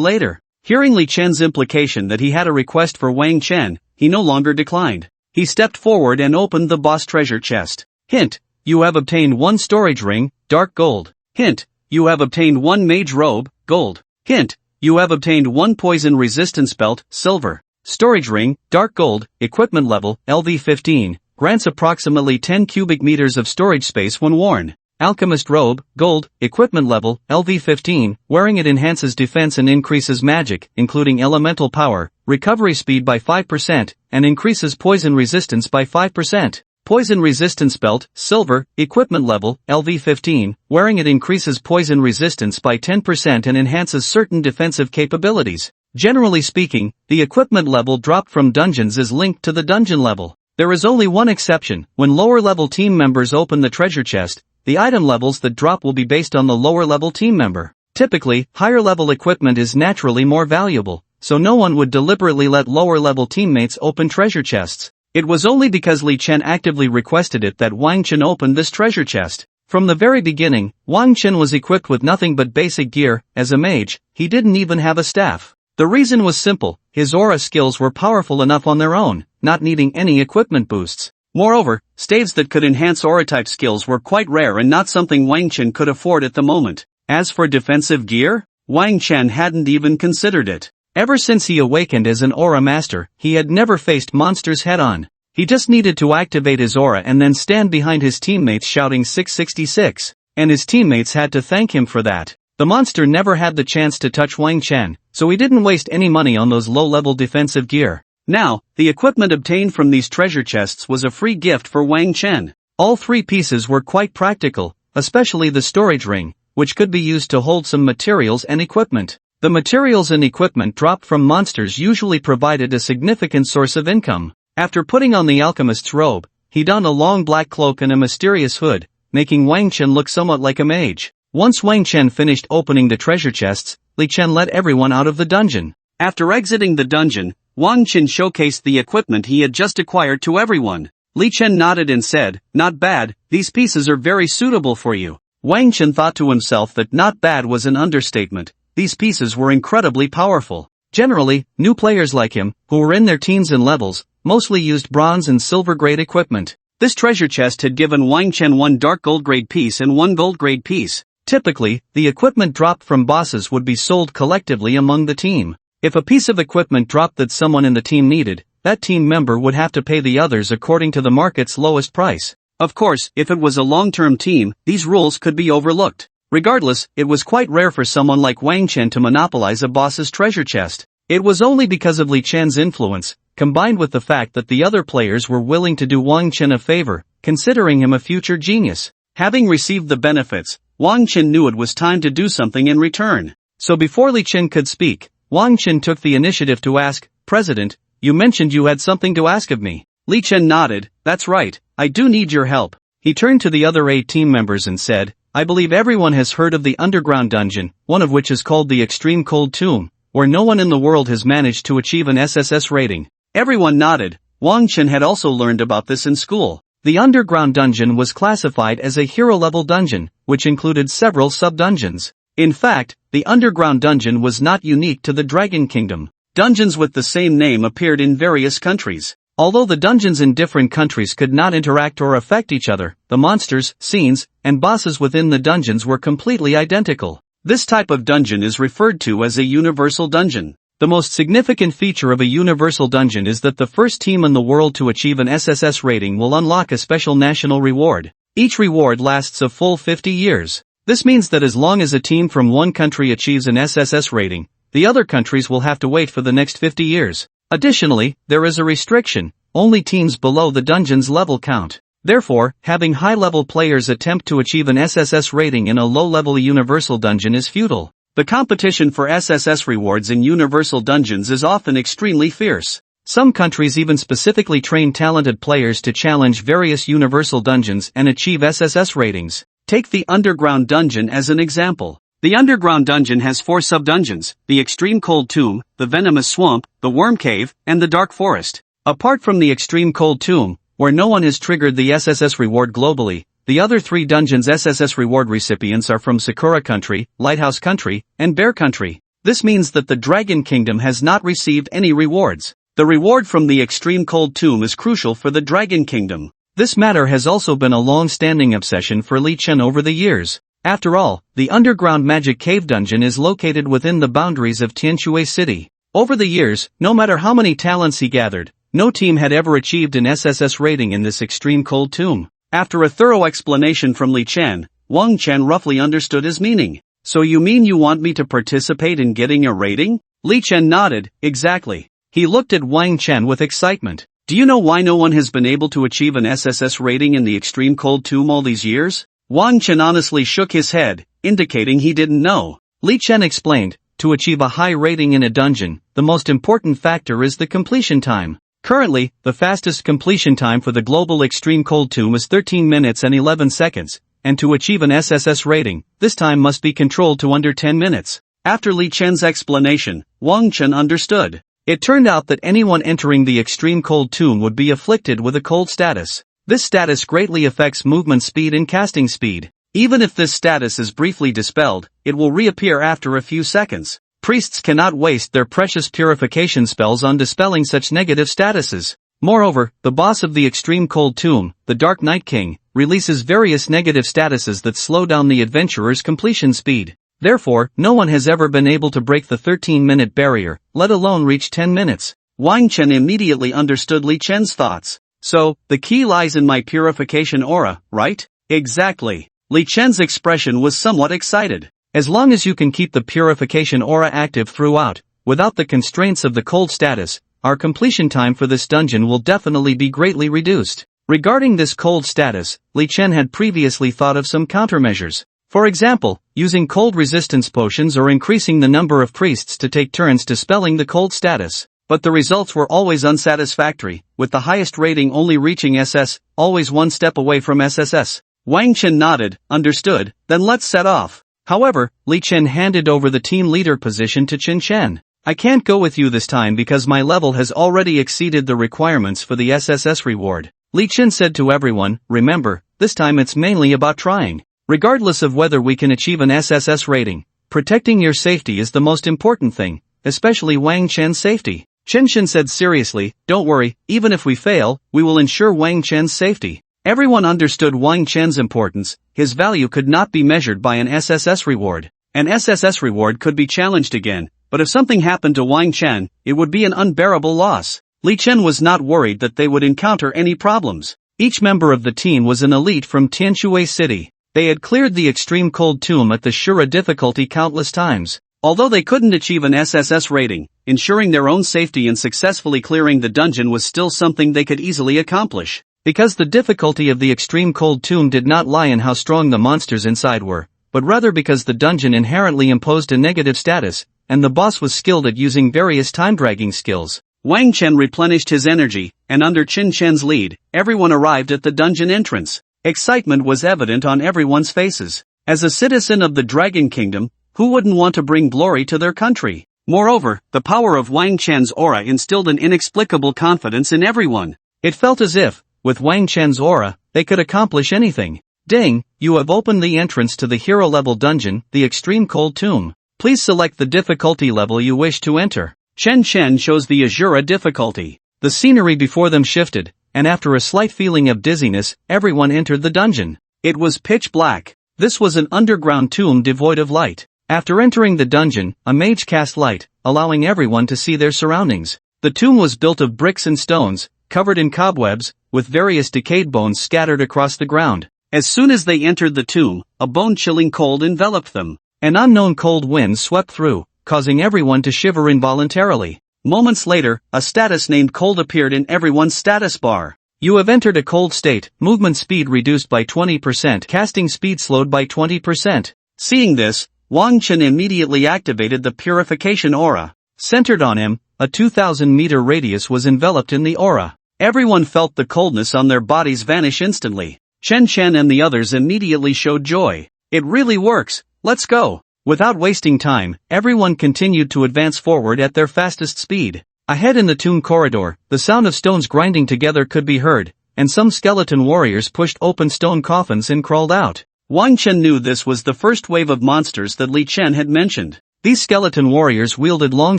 later. Hearing Li Chen's implication that he had a request for Wang Chen, he no longer declined. He stepped forward and opened the boss treasure chest. Hint, you have obtained 1 storage ring, dark gold. Hint, you have obtained 1 mage robe, gold. Hint, you have obtained 1 poison resistance belt, silver. Storage ring, dark gold, equipment level, LV15, grants approximately 10 cubic meters of storage space when worn. Alchemist robe, gold, equipment level, LV15, wearing it enhances defense and increases magic, including elemental power, recovery speed by 5%, and increases poison resistance by 5%. Poison resistance belt, silver, equipment level, LV15, wearing it increases poison resistance by 10% and enhances certain defensive capabilities. Generally speaking, the equipment level dropped from dungeons is linked to the dungeon level. There is only one exception: when lower-level team members open the treasure chest, the item levels that drop will be based on the lower-level team member. Typically, higher-level equipment is naturally more valuable, so no one would deliberately let lower-level teammates open treasure chests. It was only because Li Chen actively requested it that Wang Chen opened this treasure chest. From the very beginning, Wang Chen was equipped with nothing but basic gear. As a mage, he didn't even have a staff. The reason was simple: his aura skills were powerful enough on their own, not needing any equipment boosts. Moreover, staves that could enhance aura-type skills were quite rare and not something Wang Chen could afford at the moment. As for defensive gear, Wang Chen hadn't even considered it. Ever since he awakened as an aura master, he had never faced monsters head-on. He just needed to activate his aura and then stand behind his teammates shouting 666, and his teammates had to thank him for that. The monster never had the chance to touch Wang Chen, so he didn't waste any money on those low-level defensive gear. Now, the equipment obtained from these treasure chests was a free gift for Wang Chen. All 3 pieces were quite practical, especially the storage ring, which could be used to hold some materials and equipment. The materials and equipment dropped from monsters usually provided a significant source of income. After putting on the alchemist's robe, he donned a long black cloak and a mysterious hood, making Wang Chen look somewhat like a mage. Once Wang Chen finished opening the treasure chests, Li Chen let everyone out of the dungeon. After exiting the dungeon, Wang Chen showcased the equipment he had just acquired to everyone. Li Chen nodded and said, "Not bad, these pieces are very suitable for you." Wang Chen thought to himself that not bad was an understatement. These pieces were incredibly powerful. Generally, new players like him, who were in their teens and levels, mostly used bronze and silver grade equipment. This treasure chest had given Wang Chen 1 dark gold grade piece and 1 gold grade piece. Typically, the equipment dropped from bosses would be sold collectively among the team. If a piece of equipment dropped that someone in the team needed, that team member would have to pay the others according to the market's lowest price. Of course, if it was a long-term team, these rules could be overlooked. Regardless, it was quite rare for someone like Wang Chen to monopolize a boss's treasure chest. It was only because of Li Chen's influence, combined with the fact that the other players were willing to do Wang Chen a favor, considering him a future genius. Having received the benefits, Wang Chen knew it was time to do something in return. So before Li Chen could speak, Wang Chen took the initiative to ask, "President, you mentioned you had something to ask of me." Li Chen nodded, "That's right, I do need your help." He turned to the other 8 team members and said, "I believe everyone has heard of the underground dungeon, one of which is called the Extreme Cold Tomb, where no one in the world has managed to achieve an SSS rating." Everyone nodded. Wang Chen had also learned about this in school. The underground dungeon was classified as a hero-level dungeon, which included several sub-dungeons. In fact, the underground dungeon was not unique to the Dragon Kingdom. Dungeons with the same name appeared in various countries. Although the dungeons in different countries could not interact or affect each other, the monsters, scenes, and bosses within the dungeons were completely identical. This type of dungeon is referred to as a universal dungeon. The most significant feature of a universal dungeon is that the first team in the world to achieve an SSS rating will unlock a special national reward. Each reward lasts a full 50 years. This means that as long as a team from one country achieves an SSS rating, the other countries will have to wait for the next 50 years. Additionally, there is a restriction: only teams below the dungeon's level count. Therefore, having high-level players attempt to achieve an SSS rating in a low-level universal dungeon is futile. The competition for SSS rewards in universal dungeons is often extremely fierce. Some countries even specifically train talented players to challenge various universal dungeons and achieve SSS ratings. Take the Underground Dungeon as an example. The Underground Dungeon has 4 sub-dungeons: the Extreme Cold Tomb, the Venomous Swamp, the Worm Cave, and the Dark Forest. Apart from the Extreme Cold Tomb, where no one has triggered the SSS reward globally, the other 3 dungeons' SSS reward recipients are from Sakura Country, Lighthouse Country, and Bear Country. This means that the Dragon Kingdom has not received any rewards. The reward from the Extreme Cold Tomb is crucial for the Dragon Kingdom. This matter has also been a long-standing obsession for Li Chen over the years. After all, the Underground Magic Cave Dungeon is located within the boundaries of Tianshui City. Over the years, no matter how many talents he gathered, no team had ever achieved an SSS rating in this Extreme Cold Tomb. After a thorough explanation from Li Chen, Wang Chen roughly understood his meaning. So you mean you want me to participate in getting a rating? Li Chen nodded, exactly. He looked at Wang Chen with excitement. Do you know why no one has been able to achieve an SSS rating in the Extreme Cold Tomb all these years? Wang Chen honestly shook his head, indicating he didn't know. Li Chen explained, to achieve a high rating in a dungeon, the most important factor is the completion time. Currently, the fastest completion time for the global Extreme Cold Tomb is 13 minutes and 11 seconds, and to achieve an SSS rating, this time must be controlled to under 10 minutes. After Li Chen's explanation, Wang Chen understood. It turned out that anyone entering the Extreme Cold Tomb would be afflicted with a cold status. This status greatly affects movement speed and casting speed. Even if this status is briefly dispelled, it will reappear after a few seconds. Priests cannot waste their precious purification spells on dispelling such negative statuses. Moreover, the boss of the Extreme Cold Tomb, the Dark Night King, releases various negative statuses that slow down the adventurer's completion speed. Therefore, no one has ever been able to break the 13-minute barrier, let alone reach 10 minutes. Wang Chen immediately understood Li Chen's thoughts. So, the key lies in my purification aura, right? Exactly. Li Chen's expression was somewhat excited. As long as you can keep the purification aura active throughout, without the constraints of the cold status, our completion time for this dungeon will definitely be greatly reduced. Regarding this cold status, Li Chen had previously thought of some countermeasures. For example, using cold resistance potions or increasing the number of priests to take turns dispelling the cold status. But the results were always unsatisfactory, with the highest rating only reaching SS, always one step away from SSS. Wang Chen nodded, understood, then let's set off. However, Li Chen handed over the team leader position to Qin Chen. I can't go with you this time because my level has already exceeded the requirements for the SSS reward. Li Chen said to everyone, remember, this time it's mainly about trying. Regardless of whether we can achieve an SSS rating, protecting your safety is the most important thing, especially Wang Chen's safety. Qin Chen said seriously, don't worry, even if we fail, we will ensure Wang Chen's safety. Everyone understood Wang Chen's importance. His value could not be measured by an SSS reward. An SSS reward could be challenged again, but if something happened to Wang Chen, it would be an unbearable loss. Li Chen was not worried that they would encounter any problems. Each member of the team was an elite from Tianshui City. They had cleared the Extreme Cold Tomb at the Shura difficulty countless times. Although they couldn't achieve an SSS rating, ensuring their own safety and successfully clearing the dungeon was still something they could easily accomplish. Because the difficulty of the Extreme Cold Tomb did not lie in how strong the monsters inside were, but rather because the dungeon inherently imposed a negative status, and the boss was skilled at using various time-dragging skills. Wang Chen replenished his energy, and under Qin Chen's lead, everyone arrived at the dungeon entrance. Excitement was evident on everyone's faces. As a citizen of the Dragon Kingdom, who wouldn't want to bring glory to their country? Moreover, the power of Wang Chen's aura instilled an inexplicable confidence in everyone. It felt as if, with Wang Chen's aura, they could accomplish anything. Ding, you have opened the entrance to the hero-level dungeon, the Extreme Cold Tomb. Please select the difficulty level you wish to enter. Chen Chen chose the Azura difficulty. The scenery before them shifted, and after a slight feeling of dizziness, everyone entered the dungeon. It was pitch black. This was an underground tomb devoid of light. After entering the dungeon, a mage cast light, allowing everyone to see their surroundings. The tomb was built of bricks and stones, covered in cobwebs, with various decayed bones scattered across the ground. As soon as they entered the tomb, a bone-chilling cold enveloped them. An unknown cold wind swept through, causing everyone to shiver involuntarily. Moments later, a status named cold appeared in everyone's status bar. You have entered a cold state, movement speed reduced by 20%, casting speed slowed by 20%. Seeing this, Wang Chen immediately activated the purification aura. Centered on him, a 2,000-meter radius was enveloped in the aura. Everyone felt the coldness on their bodies vanish instantly. Chen Chen and the others immediately showed joy. It really works, let's go. Without wasting time, everyone continued to advance forward at their fastest speed. Ahead in the tomb corridor, the sound of stones grinding together could be heard, and some skeleton warriors pushed open stone coffins and crawled out. Wang Chen knew this was the first wave of monsters that Li Chen had mentioned. These skeleton warriors wielded long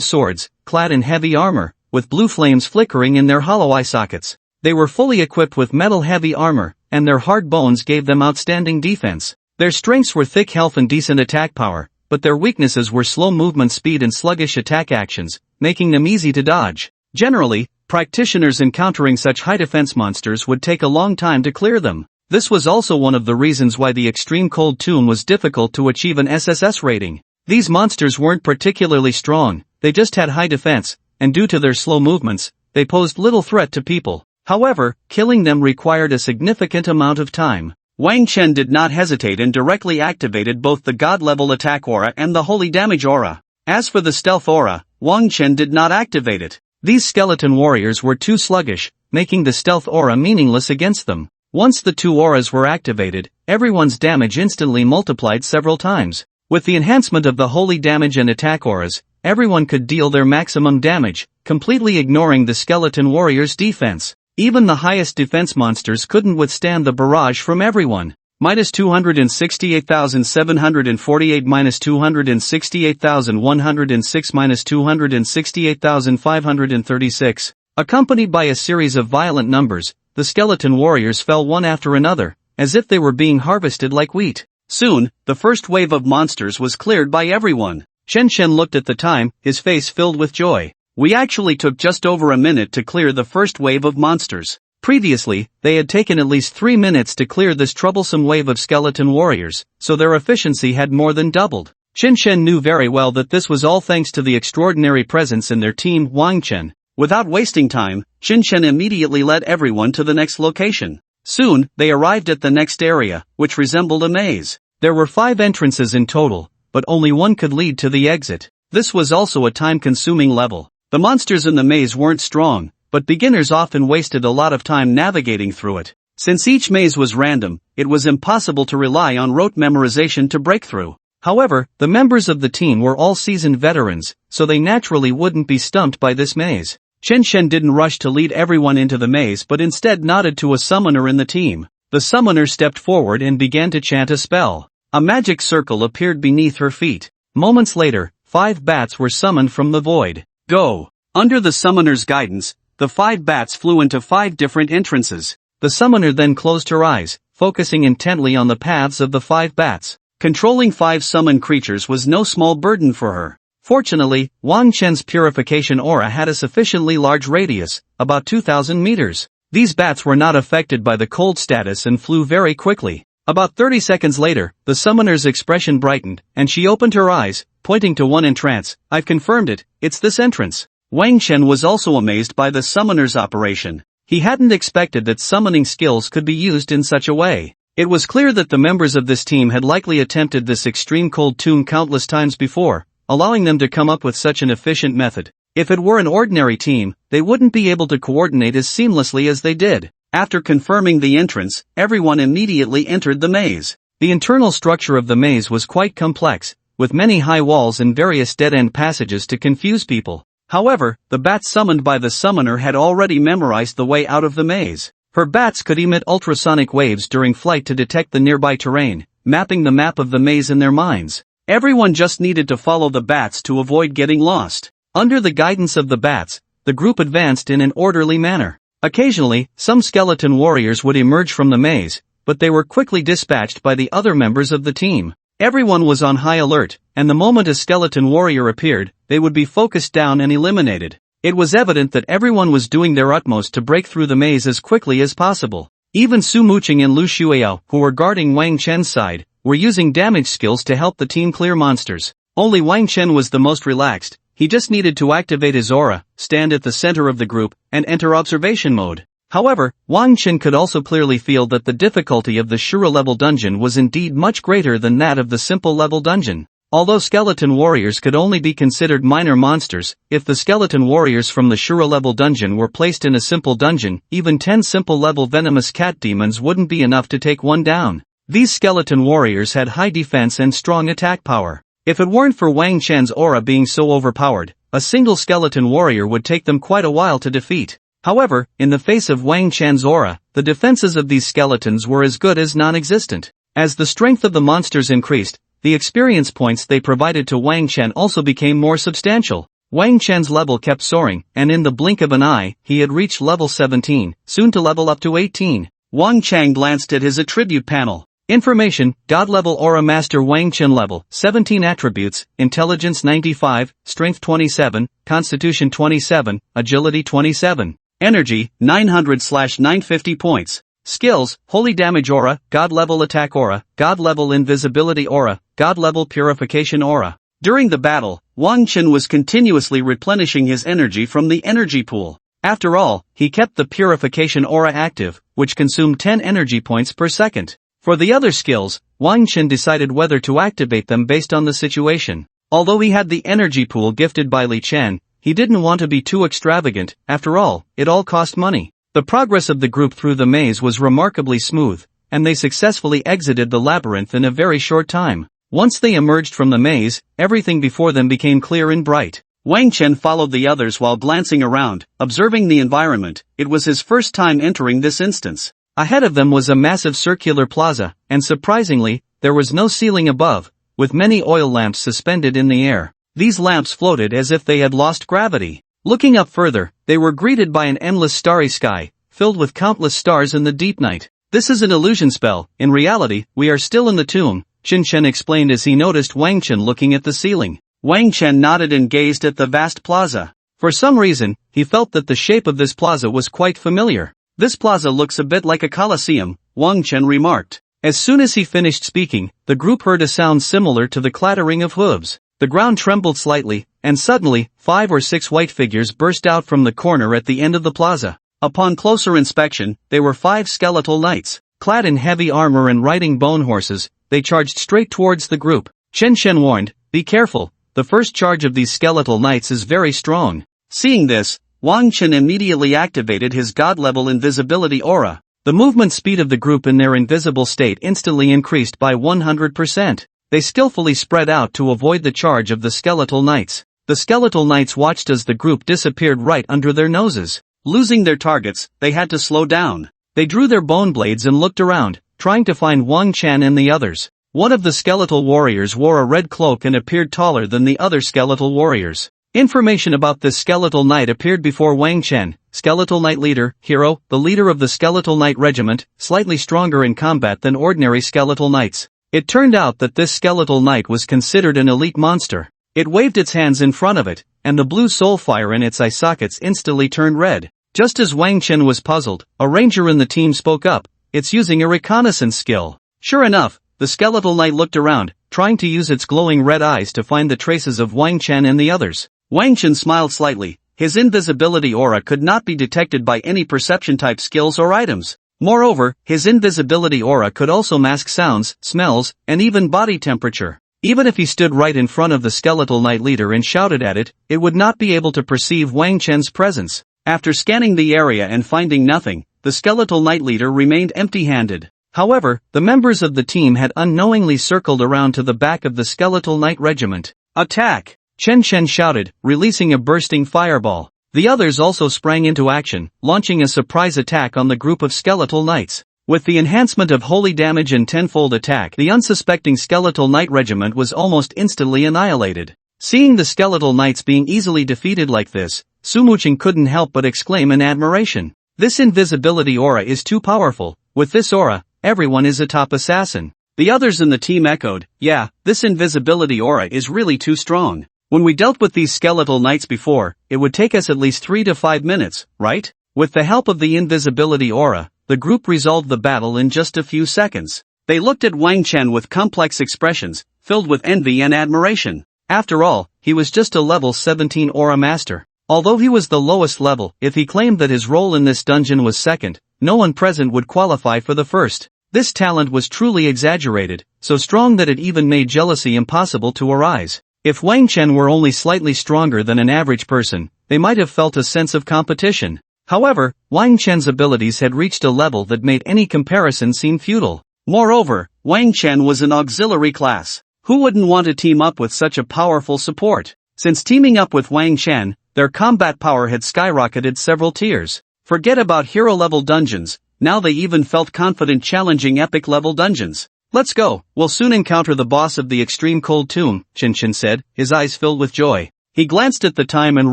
swords, clad in heavy armor, with blue flames flickering in their hollow eye sockets. They were fully equipped with metal-heavy armor, and their hard bones gave them outstanding defense. Their strengths were thick health and decent attack power, but their weaknesses were slow movement speed and sluggish attack actions, making them easy to dodge. Generally, practitioners encountering such high defense monsters would take a long time to clear them. This was also one of the reasons why the extreme cold tomb was difficult to achieve an SSS rating. These monsters weren't particularly strong, they just had high defense, and due to their slow movements, they posed little threat to people. However, killing them required a significant amount of time. Wang Chen did not hesitate and directly activated both the God-level attack aura and the holy damage aura. As for the stealth aura, Wang Chen did not activate it. These skeleton warriors were too sluggish, making the stealth aura meaningless against them. Once the two auras were activated, everyone's damage instantly multiplied several times. With the enhancement of the holy damage and attack auras, everyone could deal their maximum damage, completely ignoring the skeleton warriors' defense. Even the highest defense monsters couldn't withstand the barrage from everyone. Minus 268,748, minus 268,106, minus 268,536. Accompanied by a series of violent numbers, the skeleton warriors fell one after another, as if they were being harvested like wheat. Soon, the first wave of monsters was cleared by everyone. Chen Chen looked at the time, his face filled with joy. We actually took just over a minute to clear the first wave of monsters. Previously, they had taken at least 3 minutes to clear this troublesome wave of skeleton warriors, so their efficiency had more than doubled. Chen Chen knew very well that this was all thanks to the extraordinary presence in their team, Wang Chen. Without wasting time, Chen Chen immediately led everyone to the next location. Soon, they arrived at the next area, which resembled a maze. There were 5 entrances in total, but only one could lead to the exit. This was also a time-consuming level. The monsters in the maze weren't strong, but beginners often wasted a lot of time navigating through it. Since each maze was random, it was impossible to rely on rote memorization to break through. However, the members of the team were all seasoned veterans, so they naturally wouldn't be stumped by this maze. Chen Chen didn't rush to lead everyone into the maze but instead nodded to a summoner in the team. The summoner stepped forward and began to chant a spell. A magic circle appeared beneath her feet. Moments later, 5 bats were summoned from the void. Go! Under the summoner's guidance, the 5 bats flew into 5 different entrances. The summoner then closed her eyes, focusing intently on the paths of the 5 bats. Controlling 5 summoned creatures was no small burden for her. Fortunately, Wang Chen's purification aura had a sufficiently large radius, about 2,000 meters. These bats were not affected by the cold status and flew very quickly. About 30 seconds later, the summoner's expression brightened, and she opened her eyes, pointing to one entrance. I've confirmed it, it's this entrance. Wang Chen was also amazed by the summoner's operation. He hadn't expected that summoning skills could be used in such a way. It was clear that the members of this team had likely attempted this extreme cold tomb countless times before, allowing them to come up with such an efficient method. If it were an ordinary team, they wouldn't be able to coordinate as seamlessly as they did. After confirming the entrance, everyone immediately entered the maze. The internal structure of the maze was quite complex, with many high walls and various dead-end passages to confuse people. However, the bats summoned by the summoner had already memorized the way out of the maze. Her bats could emit ultrasonic waves during flight to detect the nearby terrain, mapping the map of the maze in their minds. Everyone just needed to follow the bats to avoid getting lost. Under the guidance of the bats, the group advanced in an orderly manner. Occasionally, some skeleton warriors would emerge from the maze, but they were quickly dispatched by the other members of the team. Everyone was on high alert, and the moment a skeleton warrior appeared, they would be focused down and eliminated. It was evident that everyone was doing their utmost to break through the maze as quickly as possible. Even Su Muqing and Lu Shuiyao, who were guarding Wang Chen's side, were using damage skills to help the team clear monsters. Only Wang Chen was the most relaxed. He just needed to activate his aura, stand at the center of the group, and enter observation mode. However, Wang Chen could also clearly feel that the difficulty of the Shura level dungeon was indeed much greater than that of the simple level dungeon. Although skeleton warriors could only be considered minor monsters, if the skeleton warriors from the Shura level dungeon were placed in a simple dungeon, even 10 simple level venomous cat demons wouldn't be enough to take one down. These skeleton warriors had high defense and strong attack power. If it weren't for Wang Chen's aura being so overpowered, a single skeleton warrior would take them quite a while to defeat. However, in the face of Wang Chen's aura, the defenses of these skeletons were as good as non-existent. As the strength of the monsters increased, the experience points they provided to Wang Chen also became more substantial. Wang Chen's level kept soaring, and in the blink of an eye, he had reached level 17, soon to level up to 18. Wang Chen glanced at his attribute panel. Information, God level Aura Master Wang Chen level, 17 attributes, Intelligence 95, Strength 27, Constitution 27, Agility 27. Energy, 900/950 points. Skills, Holy Damage Aura, God level Attack Aura, God level Invisibility Aura, God level Purification Aura. During the battle, Wang Chen was continuously replenishing his energy from the energy pool. After all, he kept the Purification Aura active, which consumed 10 energy points per second. For the other skills, Wang Chen decided whether to activate them based on the situation. Although he had the energy pool gifted by Li Chen, he didn't want to be too extravagant. After all, it all cost money. The progress of the group through the maze was remarkably smooth, and they successfully exited the labyrinth in a very short time. Once they emerged from the maze, everything before them became clear and bright. Wang Chen followed the others while glancing around, observing the environment. It was his first time entering this instance. Ahead of them was a massive circular plaza, and surprisingly, there was no ceiling above, with many oil lamps suspended in the air. These lamps floated as if they had lost gravity. Looking up further, they were greeted by an endless starry sky, filled with countless stars in the deep night. This is an illusion spell. In reality, we are still in the tomb, Qin Shen explained as he noticed Wang Chen looking at the ceiling. Wang Chen nodded and gazed at the vast plaza. For some reason, he felt that the shape of this plaza was quite familiar. This plaza looks a bit like a coliseum, Wang Chen remarked. As soon as he finished speaking, the group heard a sound similar to the clattering of hooves. The ground trembled slightly, and suddenly, 5 or 6 white figures burst out from the corner at the end of the plaza. Upon closer inspection, they were 5 skeletal knights. Clad in heavy armor and riding bone horses, they charged straight towards the group. Chen Shen warned, "Be careful, the first charge of these skeletal knights is very strong." Seeing this, Wang Chen immediately activated his god-level invisibility aura. The movement speed of the group in their invisible state instantly increased by 100%. They skillfully spread out to avoid the charge of the skeletal knights. The skeletal knights watched as the group disappeared right under their noses. Losing their targets, they had to slow down. They drew their bone blades and looked around, trying to find Wang Chen and the others. One of the skeletal warriors wore a red cloak and appeared taller than the other skeletal warriors. Information about this skeletal knight appeared before Wang Chen. Skeletal Knight Leader, Hero, the leader of the Skeletal Knight Regiment, slightly stronger in combat than ordinary skeletal knights. It turned out that this skeletal knight was considered an elite monster. It waved its hands in front of it, and the blue soul fire in its eye sockets instantly turned red. Just as Wang Chen was puzzled, a ranger in the team spoke up. "It's using a reconnaissance skill." Sure enough, the skeletal knight looked around, trying to use its glowing red eyes to find the traces of Wang Chen and the others. Wang Chen smiled slightly. His invisibility aura could not be detected by any perception-type skills or items. Moreover, his invisibility aura could also mask sounds, smells, and even body temperature. Even if he stood right in front of the skeletal knight leader and shouted at it, it would not be able to perceive Wang Chen's presence. After scanning the area and finding nothing, the skeletal knight leader remained empty-handed. However, the members of the team had unknowingly circled around to the back of the skeletal knight regiment. "Attack!" Chen Shen shouted, releasing a bursting fireball. The others also sprang into action, launching a surprise attack on the group of skeletal knights. With the enhancement of holy damage and tenfold attack, the unsuspecting skeletal knight regiment was almost instantly annihilated. Seeing the skeletal knights being easily defeated like this, Su Muqing couldn't help but exclaim in admiration. This invisibility aura is too powerful. With this aura, everyone is a top assassin. The others in the team echoed, "Yeah, this invisibility aura is really too strong. When we dealt with these skeletal knights before, it would take us at least 3 to 5 minutes, right?" With the help of the invisibility aura, the group resolved the battle in just a few seconds. They looked at Wang Chen with complex expressions, filled with envy and admiration. After all, he was just a level 17 aura master. Although he was the lowest level, if he claimed that his role in this dungeon was second, no one present would qualify for the first. This talent was truly exaggerated, so strong that it even made jealousy impossible to arise. If Wang Chen were only slightly stronger than an average person, they might have felt a sense of competition. However, Wang Chen's abilities had reached a level that made any comparison seem futile. Moreover, Wang Chen was an auxiliary class. Who wouldn't want to team up with such a powerful support? Since teaming up with Wang Chen, their combat power had skyrocketed several tiers. Forget about hero-level dungeons, now they even felt confident challenging epic-level dungeons. Let's go, we'll soon encounter the boss of the extreme cold tomb, Chen said, his eyes filled with joy. He glanced at the time and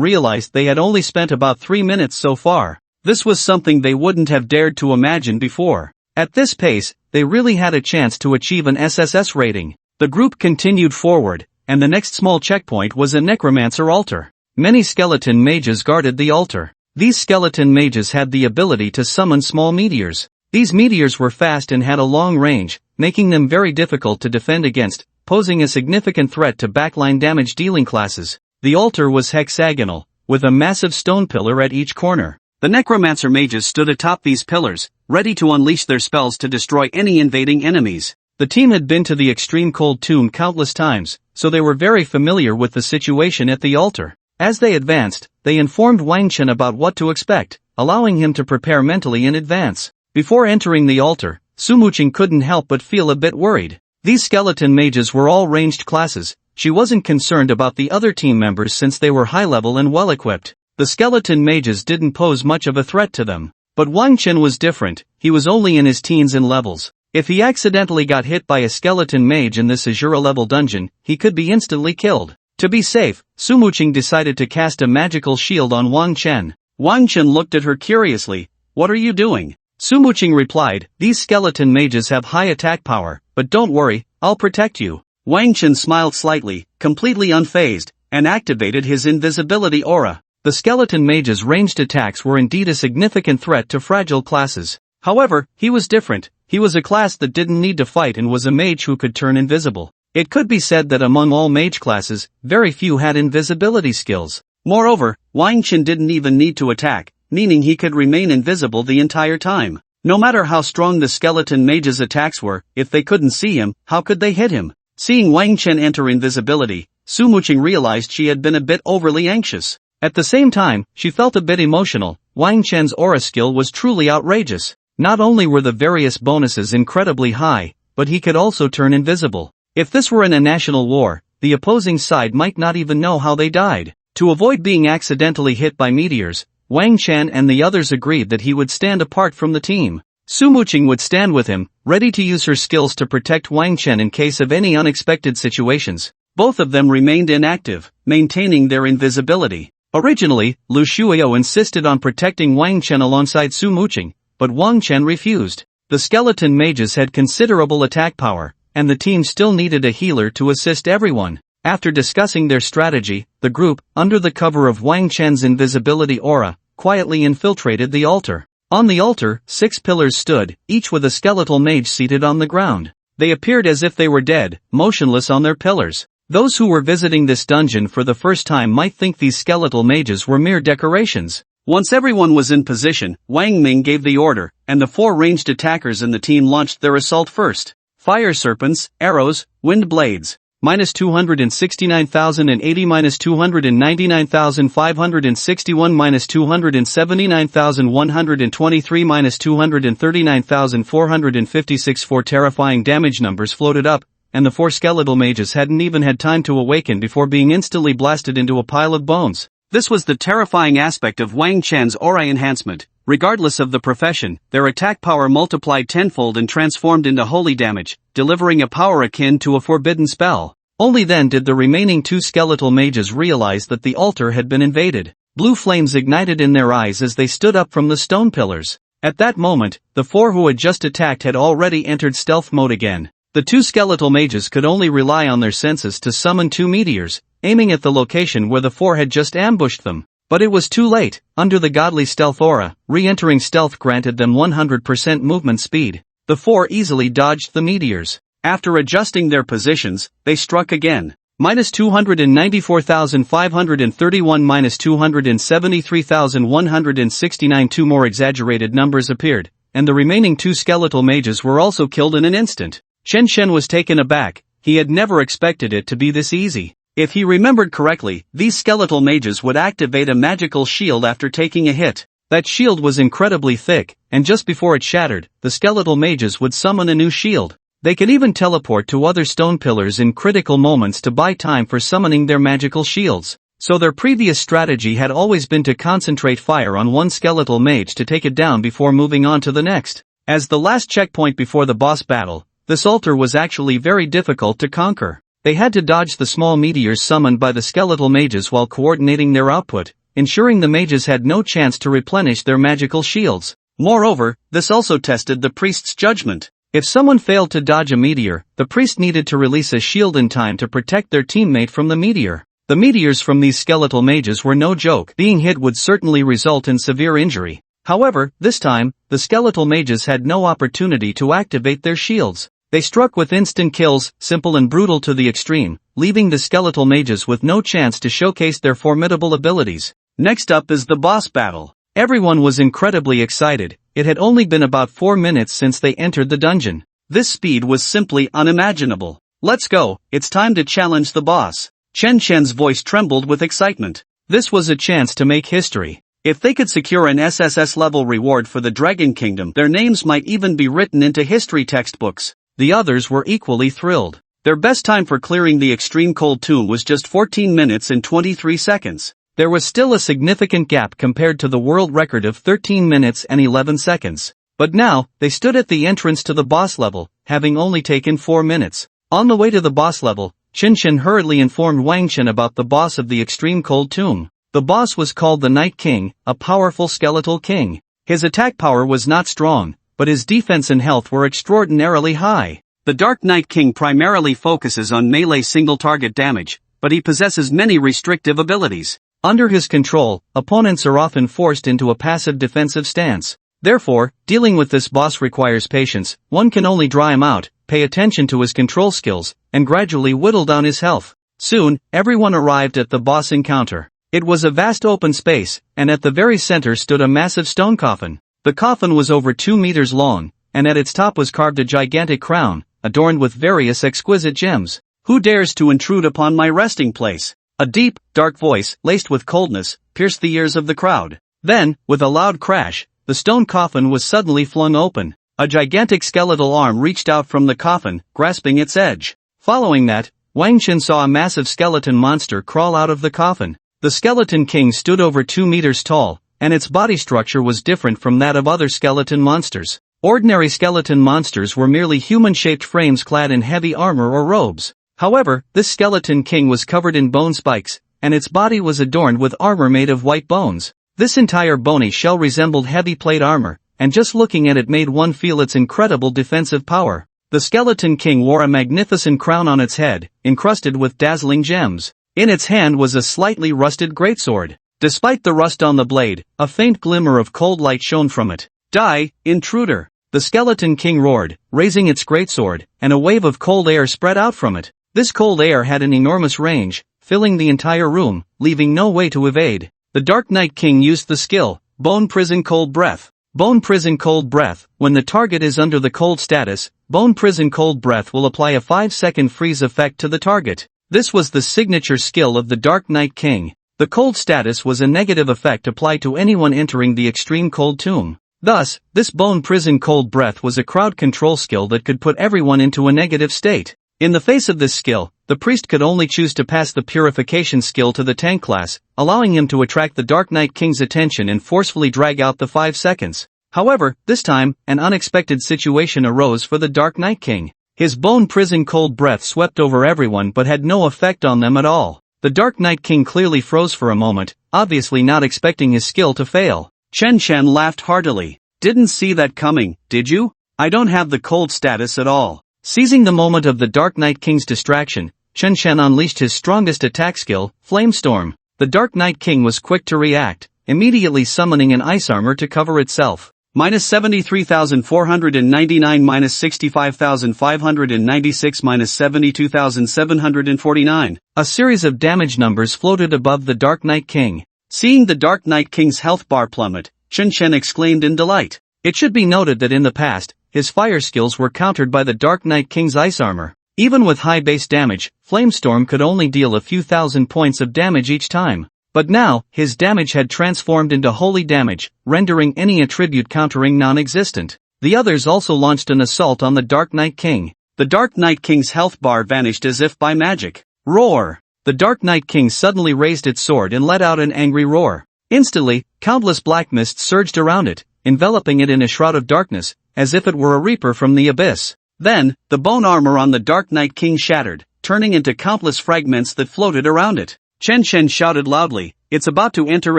realized they had only spent about 3 minutes so far. This was something they wouldn't have dared to imagine before. At this pace, they really had a chance to achieve an SSS rating. The group continued forward, and the next small checkpoint was a necromancer altar. Many skeleton mages guarded the altar. These skeleton mages had the ability to summon small meteors. These meteors were fast and had a long range, making them very difficult to defend against, posing a significant threat to backline damage dealing classes. The altar was hexagonal, with a massive stone pillar at each corner. The necromancer mages stood atop these pillars, ready to unleash their spells to destroy any invading enemies. The team had been to the extreme cold tomb countless times, so they were very familiar with the situation at the altar. As they advanced, they informed Wang Chen about what to expect, allowing him to prepare mentally in advance. Before entering the altar, Su Muqing couldn't help but feel a bit worried. These skeleton mages were all ranged classes. She wasn't concerned about the other team members since they were high-level and well-equipped. The skeleton mages didn't pose much of a threat to them. But Wang Chen was different, he was only in his teens in levels. If he accidentally got hit by a skeleton mage in this Azura-level dungeon, he could be instantly killed. To be safe, Su Muqing decided to cast a magical shield on Wang Chen. Wang Chen looked at her curiously. "What are you doing?" Su Muqing replied, "These skeleton mages have high attack power, but don't worry, I'll protect you." Wang Chen smiled slightly, completely unfazed, and activated his invisibility aura. The skeleton mage's ranged attacks were indeed a significant threat to fragile classes. However, he was different. He was a class that didn't need to fight and was a mage who could turn invisible. It could be said that among all mage classes, very few had invisibility skills. Moreover, Wang Chen didn't even need to attack, meaning he could remain invisible the entire time. No matter how strong the skeleton mage's attacks were, if they couldn't see him, how could they hit him? Seeing Wang Chen enter invisibility, Su Muqing realized she had been a bit overly anxious. At the same time, she felt a bit emotional. Wang Chen's aura skill was truly outrageous. Not only were the various bonuses incredibly high, but he could also turn invisible. If this were in a national war, the opposing side might not even know how they died. To avoid being accidentally hit by meteors, Wang Chen and the others agreed that he would stand apart from the team. Su Muqing would stand with him, ready to use her skills to protect Wang Chen in case of any unexpected situations. Both of them remained inactive, maintaining their invisibility. Originally, Lu Shuio insisted on protecting Wang Chen alongside Su Muqing, but Wang Chen refused. The skeleton mages had considerable attack power, and the team still needed a healer to assist everyone. After discussing their strategy, the group, under the cover of Wang Chen's invisibility aura, quietly infiltrated the altar. On the altar, 6 pillars stood, each with a skeletal mage seated on the ground. They appeared as if they were dead, motionless on their pillars. Those who were visiting this dungeon for the first time might think these skeletal mages were mere decorations. Once everyone was in position, Wang Ming gave the order, and the 4 ranged attackers in the team launched their assault first. Fire serpents, arrows, wind blades. -269,080 -299,561 -279,123 -239,456. 4 terrifying damage numbers floated up, and the 4 skeletal mages hadn't even had time to awaken before being instantly blasted into a pile of bones. This was the terrifying aspect of Wang Chen's aura enhancement. Regardless of the profession, their attack power multiplied tenfold and transformed into holy damage, delivering a power akin to a forbidden spell. Only then did the remaining 2 skeletal mages realize that the altar had been invaded. Blue flames ignited in their eyes as they stood up from the stone pillars. At that moment, the 4 who had just attacked had already entered stealth mode again. The 2 skeletal mages could only rely on their senses to summon 2 meteors, aiming at the location where the 4 had just ambushed them. But it was too late. Under the godly stealth aura, re-entering stealth granted them 100% movement speed. The 4 easily dodged the meteors. After adjusting their positions, they struck again. -294,531 -273,169. 2 more exaggerated numbers appeared, and the remaining 2 skeletal mages were also killed in an instant. Chen Shen was taken aback. He had never expected it to be this easy. If he remembered correctly, these skeletal mages would activate a magical shield after taking a hit. That shield was incredibly thick, and just before it shattered, the skeletal mages would summon a new shield. They could even teleport to other stone pillars in critical moments to buy time for summoning their magical shields. So their previous strategy had always been to concentrate fire on one skeletal mage to take it down before moving on to the next. As the last checkpoint before the boss battle, this altar was actually very difficult to conquer. They had to dodge the small meteors summoned by the skeletal mages while coordinating their output, ensuring the mages had no chance to replenish their magical shields. Moreover, this also tested the priest's judgment. If someone failed to dodge a meteor, the priest needed to release a shield in time to protect their teammate from the meteor. The meteors from these skeletal mages were no joke. Being hit would certainly result in severe injury. However, this time, the skeletal mages had no opportunity to activate their shields. They struck with instant kills, simple and brutal to the extreme, leaving the skeletal mages with no chance to showcase their formidable abilities. Next up is the boss battle. Everyone was incredibly excited. It had only been about 4 minutes since they entered the dungeon. This speed was simply unimaginable. Let's go, it's time to challenge the boss. Chen Shen's voice trembled with excitement. This was a chance to make history. If they could secure an SSS-level reward for the Dragon Kingdom, their names might even be written into history textbooks. The others were equally thrilled. Their best time for clearing the extreme cold tomb was just 14 minutes and 23 seconds. There was still a significant gap compared to the world record of 13 minutes and 11 seconds. But now, they stood at the entrance to the boss level, having only taken 4 minutes. On the way to the boss level, Chen Shen hurriedly informed Wang Chen about the boss of the extreme cold tomb. The boss was called the Night King, a powerful skeletal king. His attack power was not strong, but his defense and health were extraordinarily high. The Dark Night King primarily focuses on melee single-target damage, but he possesses many restrictive abilities. Under his control, opponents are often forced into a passive defensive stance. Therefore, dealing with this boss requires patience. One can only draw him out, pay attention to his control skills, and gradually whittle down his health. Soon, everyone arrived at the boss encounter. It was a vast open space, and at the very center stood a massive stone coffin. The coffin was over 2 meters long, and at its top was carved a gigantic crown, adorned with various exquisite gems. Who dares to intrude upon my resting place? A deep, dark voice, laced with coldness, pierced the ears of the crowd. Then, with a loud crash, the stone coffin was suddenly flung open. A gigantic skeletal arm reached out from the coffin, grasping its edge. Following that, Wang Chen saw a massive skeleton monster crawl out of the coffin. The Skeleton King stood over 2 meters tall, and its body structure was different from that of other skeleton monsters. Ordinary skeleton monsters were merely human-shaped frames clad in heavy armor or robes. However, this Skeleton King was covered in bone spikes, and its body was adorned with armor made of white bones. This entire bony shell resembled heavy plate armor, and just looking at it made one feel its incredible defensive power. The Skeleton King wore a magnificent crown on its head, encrusted with dazzling gems. In its hand was a slightly rusted greatsword. Despite the rust on the blade, a faint glimmer of cold light shone from it. "Die, intruder!" The Skeleton King roared, raising its greatsword, and a wave of cold air spread out from it. This cold air had an enormous range, filling the entire room, leaving no way to evade. The Dark Night King used the skill, Bone Prison Cold Breath. Bone Prison Cold Breath. When the target is under the cold status, Bone Prison Cold Breath will apply a 5-second freeze effect to the target. This was the signature skill of the Dark Night King. The cold status was a negative effect applied to anyone entering the extreme cold tomb. Thus, this Bone Prison Cold Breath was a crowd control skill that could put everyone into a negative state. In the face of this skill, the priest could only choose to pass the purification skill to the tank class, allowing him to attract the Dark Night King's attention and forcefully drag out the 5 seconds. However, this time, an unexpected situation arose for the Dark Night King. His Bone Prison Cold Breath swept over everyone but had no effect on them at all. The Dark Night King clearly froze for a moment, obviously not expecting his skill to fail. Chen Shen laughed heartily. "Didn't see that coming, did you? I don't have the cold status at all." Seizing the moment of the Dark Night King's distraction, Chen Shen unleashed his strongest attack skill, Flamestorm. The Dark Night King was quick to react, immediately summoning an ice armor to cover itself. -73,499 -65,596 -72,749. A series of damage numbers floated above the Dark Night King. Seeing the Dark Night King's health bar plummet, Chen Shen exclaimed in delight. It should be noted that in the past, his fire skills were countered by the Dark Knight King's ice armor. Even with high base damage, Flamestorm could only deal a few thousand points of damage each time. But now, his damage had transformed into holy damage, rendering any attribute countering non-existent. The others also launched an assault on the Dark Knight King. The Dark Knight King's health bar vanished as if by magic. Roar! The Dark Knight King suddenly raised its sword and let out an angry roar. Instantly, countless black mists surged around it, enveloping it in a shroud of darkness, as if it were a reaper from the abyss. Then, the bone armor on the Dark Knight King shattered, turning into countless fragments that floated around it. Chen Chen shouted loudly, "It's about to enter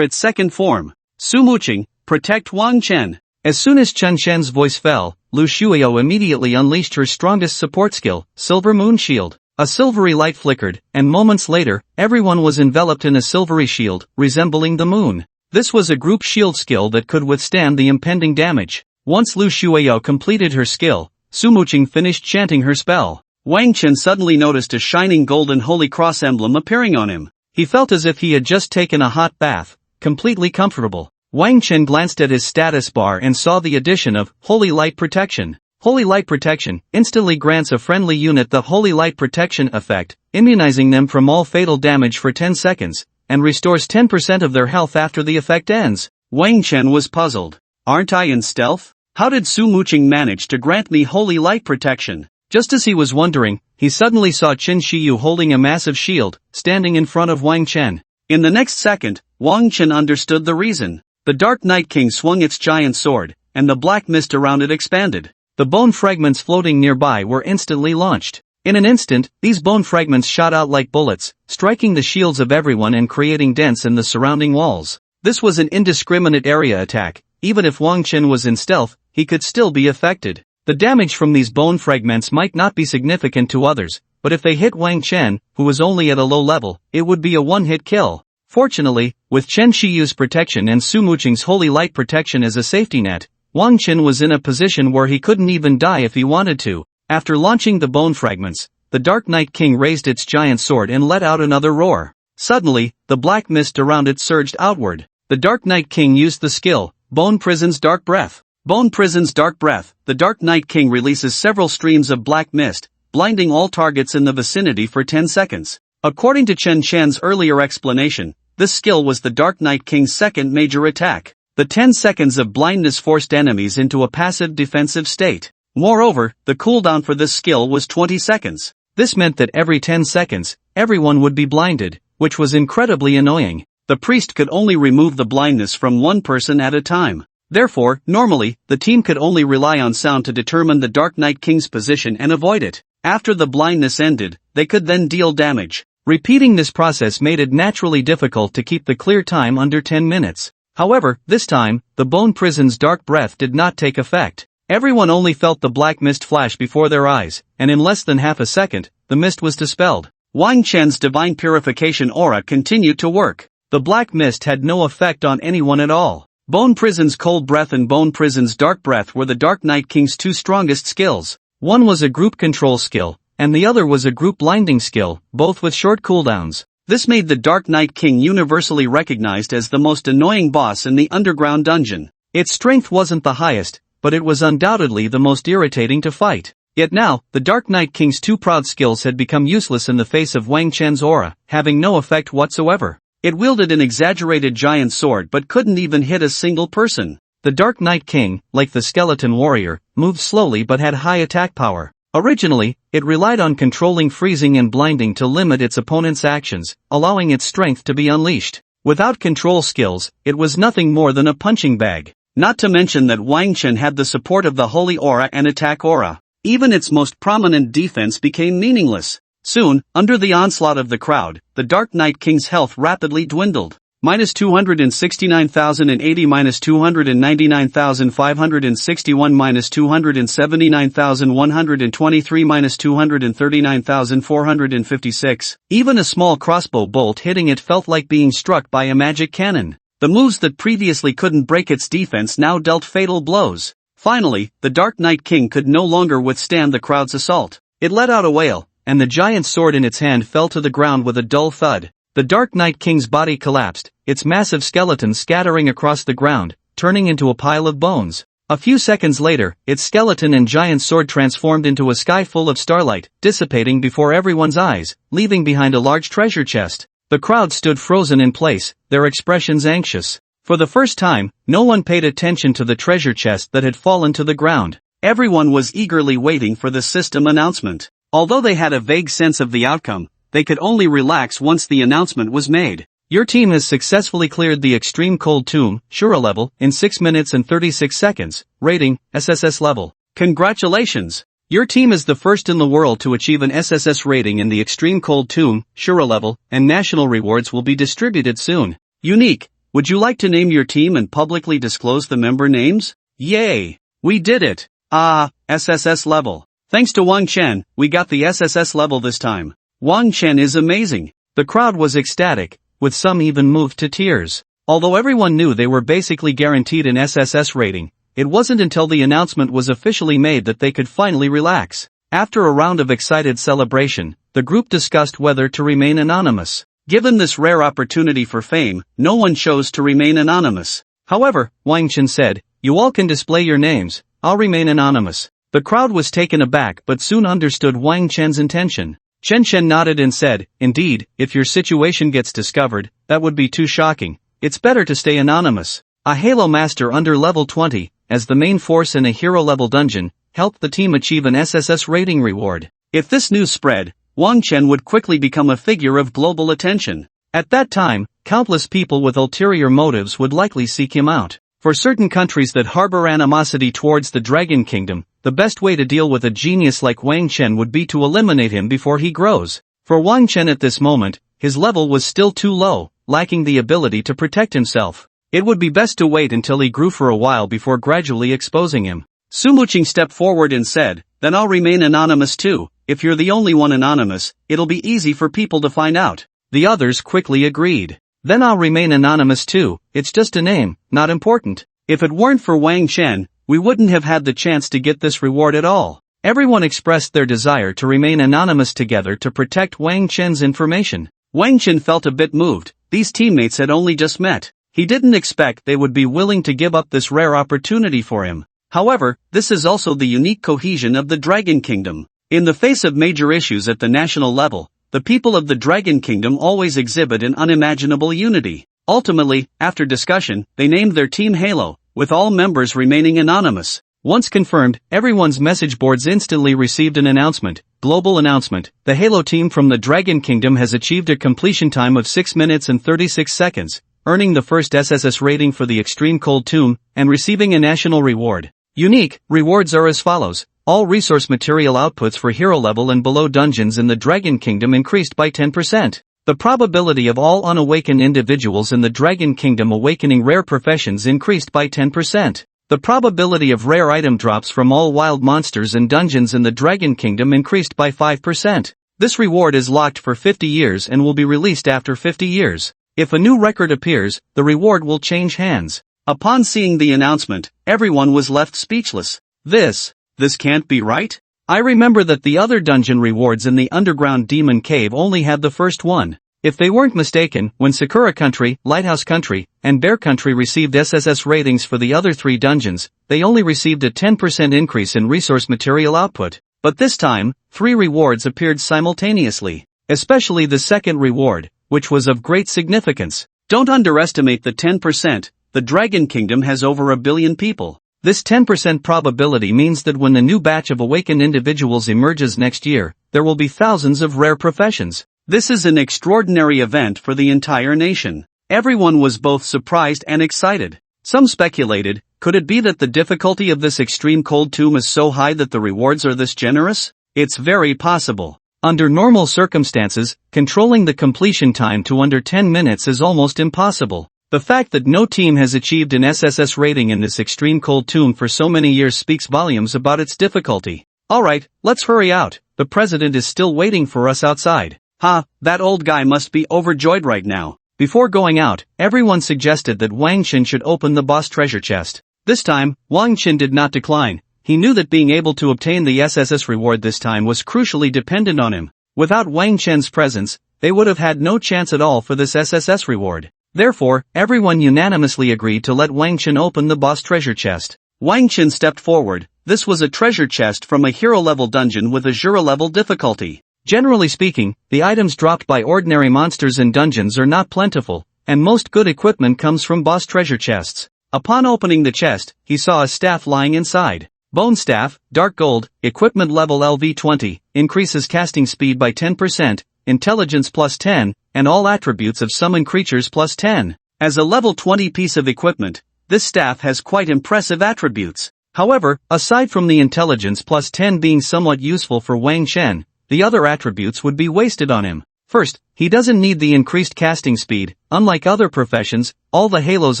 its second form. Su Muqing, protect Wang Chen." As soon as Chen Chen's voice fell, Lu Shuio immediately unleashed her strongest support skill, Silver Moon Shield. A silvery light flickered, and moments later, everyone was enveloped in a silvery shield, resembling the moon. This was a group shield skill that could withstand the impending damage. Once Lu Shuio completed her skill, Su Muqing finished chanting her spell. Wang Chen suddenly noticed a shining golden holy cross emblem appearing on him. He felt as if he had just taken a hot bath, completely comfortable. Wang Chen glanced at his status bar and saw the addition of Holy Light Protection. Holy Light Protection instantly grants a friendly unit the Holy Light Protection effect, immunizing them from all fatal damage for 10 seconds, and restores 10% of their health after the effect ends. Wang Chen was puzzled. Aren't I in stealth? How did Su Muqing manage to grant me Holy Light Protection? Just as he was wondering, he suddenly saw Qin Shiyu holding a massive shield, standing in front of Wang Chen. In the next second, Wang Chen understood the reason. The Dark Knight King swung its giant sword, and the black mist around it expanded. The bone fragments floating nearby were instantly launched. In an instant, these bone fragments shot out like bullets, striking the shields of everyone and creating dents in the surrounding walls. This was an indiscriminate area attack. Even if Wang Chen was in stealth, he could still be affected. The damage from these bone fragments might not be significant to others, but if they hit Wang Chen, who was only at a low level, it would be a one-hit kill. Fortunately, with Chen Shiyu's protection and Su Muqing's Holy Light Protection as a safety net, Wang Chen was in a position where he couldn't even die if he wanted to. After launching the bone fragments, the Dark Knight King raised its giant sword and let out another roar. Suddenly, the black mist around it surged outward. The Dark Knight King used the skill, Bone Prison's Dark Breath. Bone Prison's Dark Breath. The Dark Knight King releases several streams of black mist, blinding all targets in the vicinity for 10 seconds. According to Chen Chen's earlier explanation, this skill was the Dark Knight King's second major attack. The 10 seconds of blindness forced enemies into a passive defensive state. Moreover, the cooldown for this skill was 20 seconds. This meant that every 10 seconds, everyone would be blinded, which was incredibly annoying. The priest could only remove the blindness from one person at a time. Therefore, normally, the team could only rely on sound to determine the Dark Knight King's position and avoid it. After the blindness ended, they could then deal damage. Repeating this process made it naturally difficult to keep the clear time under 10 minutes. However, this time, the Bone Prison's Dark Breath did not take effect. Everyone only felt the black mist flash before their eyes, and in less than half a second, the mist was dispelled. Wang Chen's Divine Purification aura continued to work. The black mist had no effect on anyone at all. Bone Prison's Cold Breath and Bone Prison's Dark Breath were the Dark Knight King's two strongest skills. One was a group control skill, and the other was a group blinding skill, both with short cooldowns. This made the Dark Knight King universally recognized as the most annoying boss in the underground dungeon. Its strength wasn't the highest, but it was undoubtedly the most irritating to fight. Yet now, the Dark Knight King's two proud skills had become useless in the face of Wang Chen's aura, having no effect whatsoever. It wielded an exaggerated giant sword but couldn't even hit a single person. The Dark Knight King, like the skeleton warrior, moved slowly but had high attack power. Originally, it relied on controlling freezing and blinding to limit its opponent's actions, allowing its strength to be unleashed. Without control skills, it was nothing more than a punching bag. Not to mention that Wang Chen had the support of the Holy Aura and Attack Aura. Even its most prominent defense became meaningless. Soon, under the onslaught of the crowd, the Dark Knight King's health rapidly dwindled. Minus 269,080, minus 299,561, minus 279,123, minus 239,456. Even a small crossbow bolt hitting it felt like being struck by a magic cannon. The moves that previously couldn't break its defense now dealt fatal blows. Finally, the Dark Knight King could no longer withstand the crowd's assault. It let out a wail, and the giant sword in its hand fell to the ground with a dull thud. The Dark Knight King's body collapsed, its massive skeleton scattering across the ground, turning into a pile of bones. A few seconds later, its skeleton and giant sword transformed into a sky full of starlight, dissipating before everyone's eyes, leaving behind a large treasure chest. The crowd stood frozen in place, their expressions anxious. For the first time, no one paid attention to the treasure chest that had fallen to the ground. Everyone was eagerly waiting for the system announcement. Although they had a vague sense of the outcome, they could only relax once the announcement was made. Your team has successfully cleared the Extreme Cold Tomb, Shura level, in 6 minutes and 36 seconds, rating, SSS level. Congratulations! Your team is the first in the world to achieve an SSS rating in the Extreme Cold Tomb, Shura level, and national rewards will be distributed soon. Unique, would you like to name your team and publicly disclose the member names? Yay! We did it! SSS level. Thanks to Wang Chen, we got the SSS level this time. Wang Chen is amazing. The crowd was ecstatic, with some even moved to tears. Although everyone knew they were basically guaranteed an SSS rating, it wasn't until the announcement was officially made that they could finally relax. After a round of excited celebration, the group discussed whether to remain anonymous. Given this rare opportunity for fame, no one chose to remain anonymous. However, Wang Chen said, "You all can display your names, I'll remain anonymous." The crowd was taken aback but soon understood Wang Chen's intention. Chen Chen nodded and said, "Indeed, if your situation gets discovered, that would be too shocking. It's better to stay anonymous." A Halo Master under level 20, as the main force in a hero-level dungeon, helped the team achieve an SSS rating reward. If this news spread, Wang Chen would quickly become a figure of global attention. At that time, countless people with ulterior motives would likely seek him out. For certain countries that harbor animosity towards the Dragon Kingdom, the best way to deal with a genius like Wang Chen would be to eliminate him before he grows. For Wang Chen at this moment, his level was still too low, lacking the ability to protect himself. It would be best to wait until he grew for a while before gradually exposing him. Sumuching stepped forward and said, "Then I'll remain anonymous too. If you're the only one anonymous, it'll be easy for people to find out." The others quickly agreed. "Then I'll remain anonymous too, it's just a name, not important." If it weren't for Wang Chen, we wouldn't have had the chance to get this reward at all. Everyone expressed their desire to remain anonymous together to protect Wang Chen's information. Wang Chen felt a bit moved. These teammates had only just met. He didn't expect they would be willing to give up this rare opportunity for him. However, this is also the unique cohesion of the Dragon Kingdom. In the face of major issues at the national level, the people of the Dragon Kingdom always exhibit an unimaginable unity. Ultimately, after discussion, they named their team Halo, with all members remaining anonymous. Once confirmed, everyone's message boards instantly received an announcement. Global announcement: the Halo team from the Dragon Kingdom has achieved a completion time of 6 minutes and 36 seconds, earning the first SSS rating for the Extreme Cold Tomb, and receiving a national reward. Unique rewards are as follows. All resource material outputs for hero level and below dungeons in the Dragon Kingdom increased by 10%. The probability of all unawakened individuals in the Dragon Kingdom awakening rare professions increased by 10%. The probability of rare item drops from all wild monsters and dungeons in the Dragon Kingdom increased by 5%. This reward is locked for 50 years and will be released after 50 years. If a new record appears, the reward will change hands. Upon seeing the announcement, everyone was left speechless. This can't be right? I remember that the other dungeon rewards in the underground demon cave only had the first one. If they weren't mistaken, when Sakura Country, Lighthouse Country, and Bear Country received SSS ratings for the other 3 dungeons, they only received a 10% increase in resource material output. But this time, 3 rewards appeared simultaneously. Especially the second reward, which was of great significance. Don't underestimate the 10%, the Dragon Kingdom has over 1 billion people. This 10% probability means that when the new batch of awakened individuals emerges next year, there will be thousands of rare professions. This is an extraordinary event for the entire nation. Everyone was both surprised and excited. Some speculated, could it be that the difficulty of this extreme cold tomb is so high that the rewards are this generous? It's very possible. Under normal circumstances, controlling the completion time to under 10 minutes is almost impossible. The fact that no team has achieved an SSS rating in this extreme cold tomb for so many years speaks volumes about its difficulty. Alright, let's hurry out, the president is still waiting for us outside. That old guy must be overjoyed right now. Before going out, everyone suggested that Wang Chen should open the boss treasure chest. This time, Wang Chen did not decline. He knew that being able to obtain the SSS reward this time was crucially dependent on him. Without Wang Chen's presence, they would have had no chance at all for this SSS reward. Therefore, everyone unanimously agreed to let Wang Chen open the boss treasure chest. Wang Chen stepped forward. This was a treasure chest from a hero-level dungeon with a Jura-level difficulty. Generally speaking, the items dropped by ordinary monsters in dungeons are not plentiful, and most good equipment comes from boss treasure chests. Upon opening the chest, he saw a staff lying inside. Bone staff, dark gold, equipment level LV20, increases casting speed by 10%, intelligence plus 10, and all attributes of summon creatures plus 10. As a level 20 piece of equipment, this staff has quite impressive attributes. However, aside from the intelligence plus 10 being somewhat useful for Wang Chen, the other attributes would be wasted on him. First, he doesn't need the increased casting speed. Unlike other professions, all the halos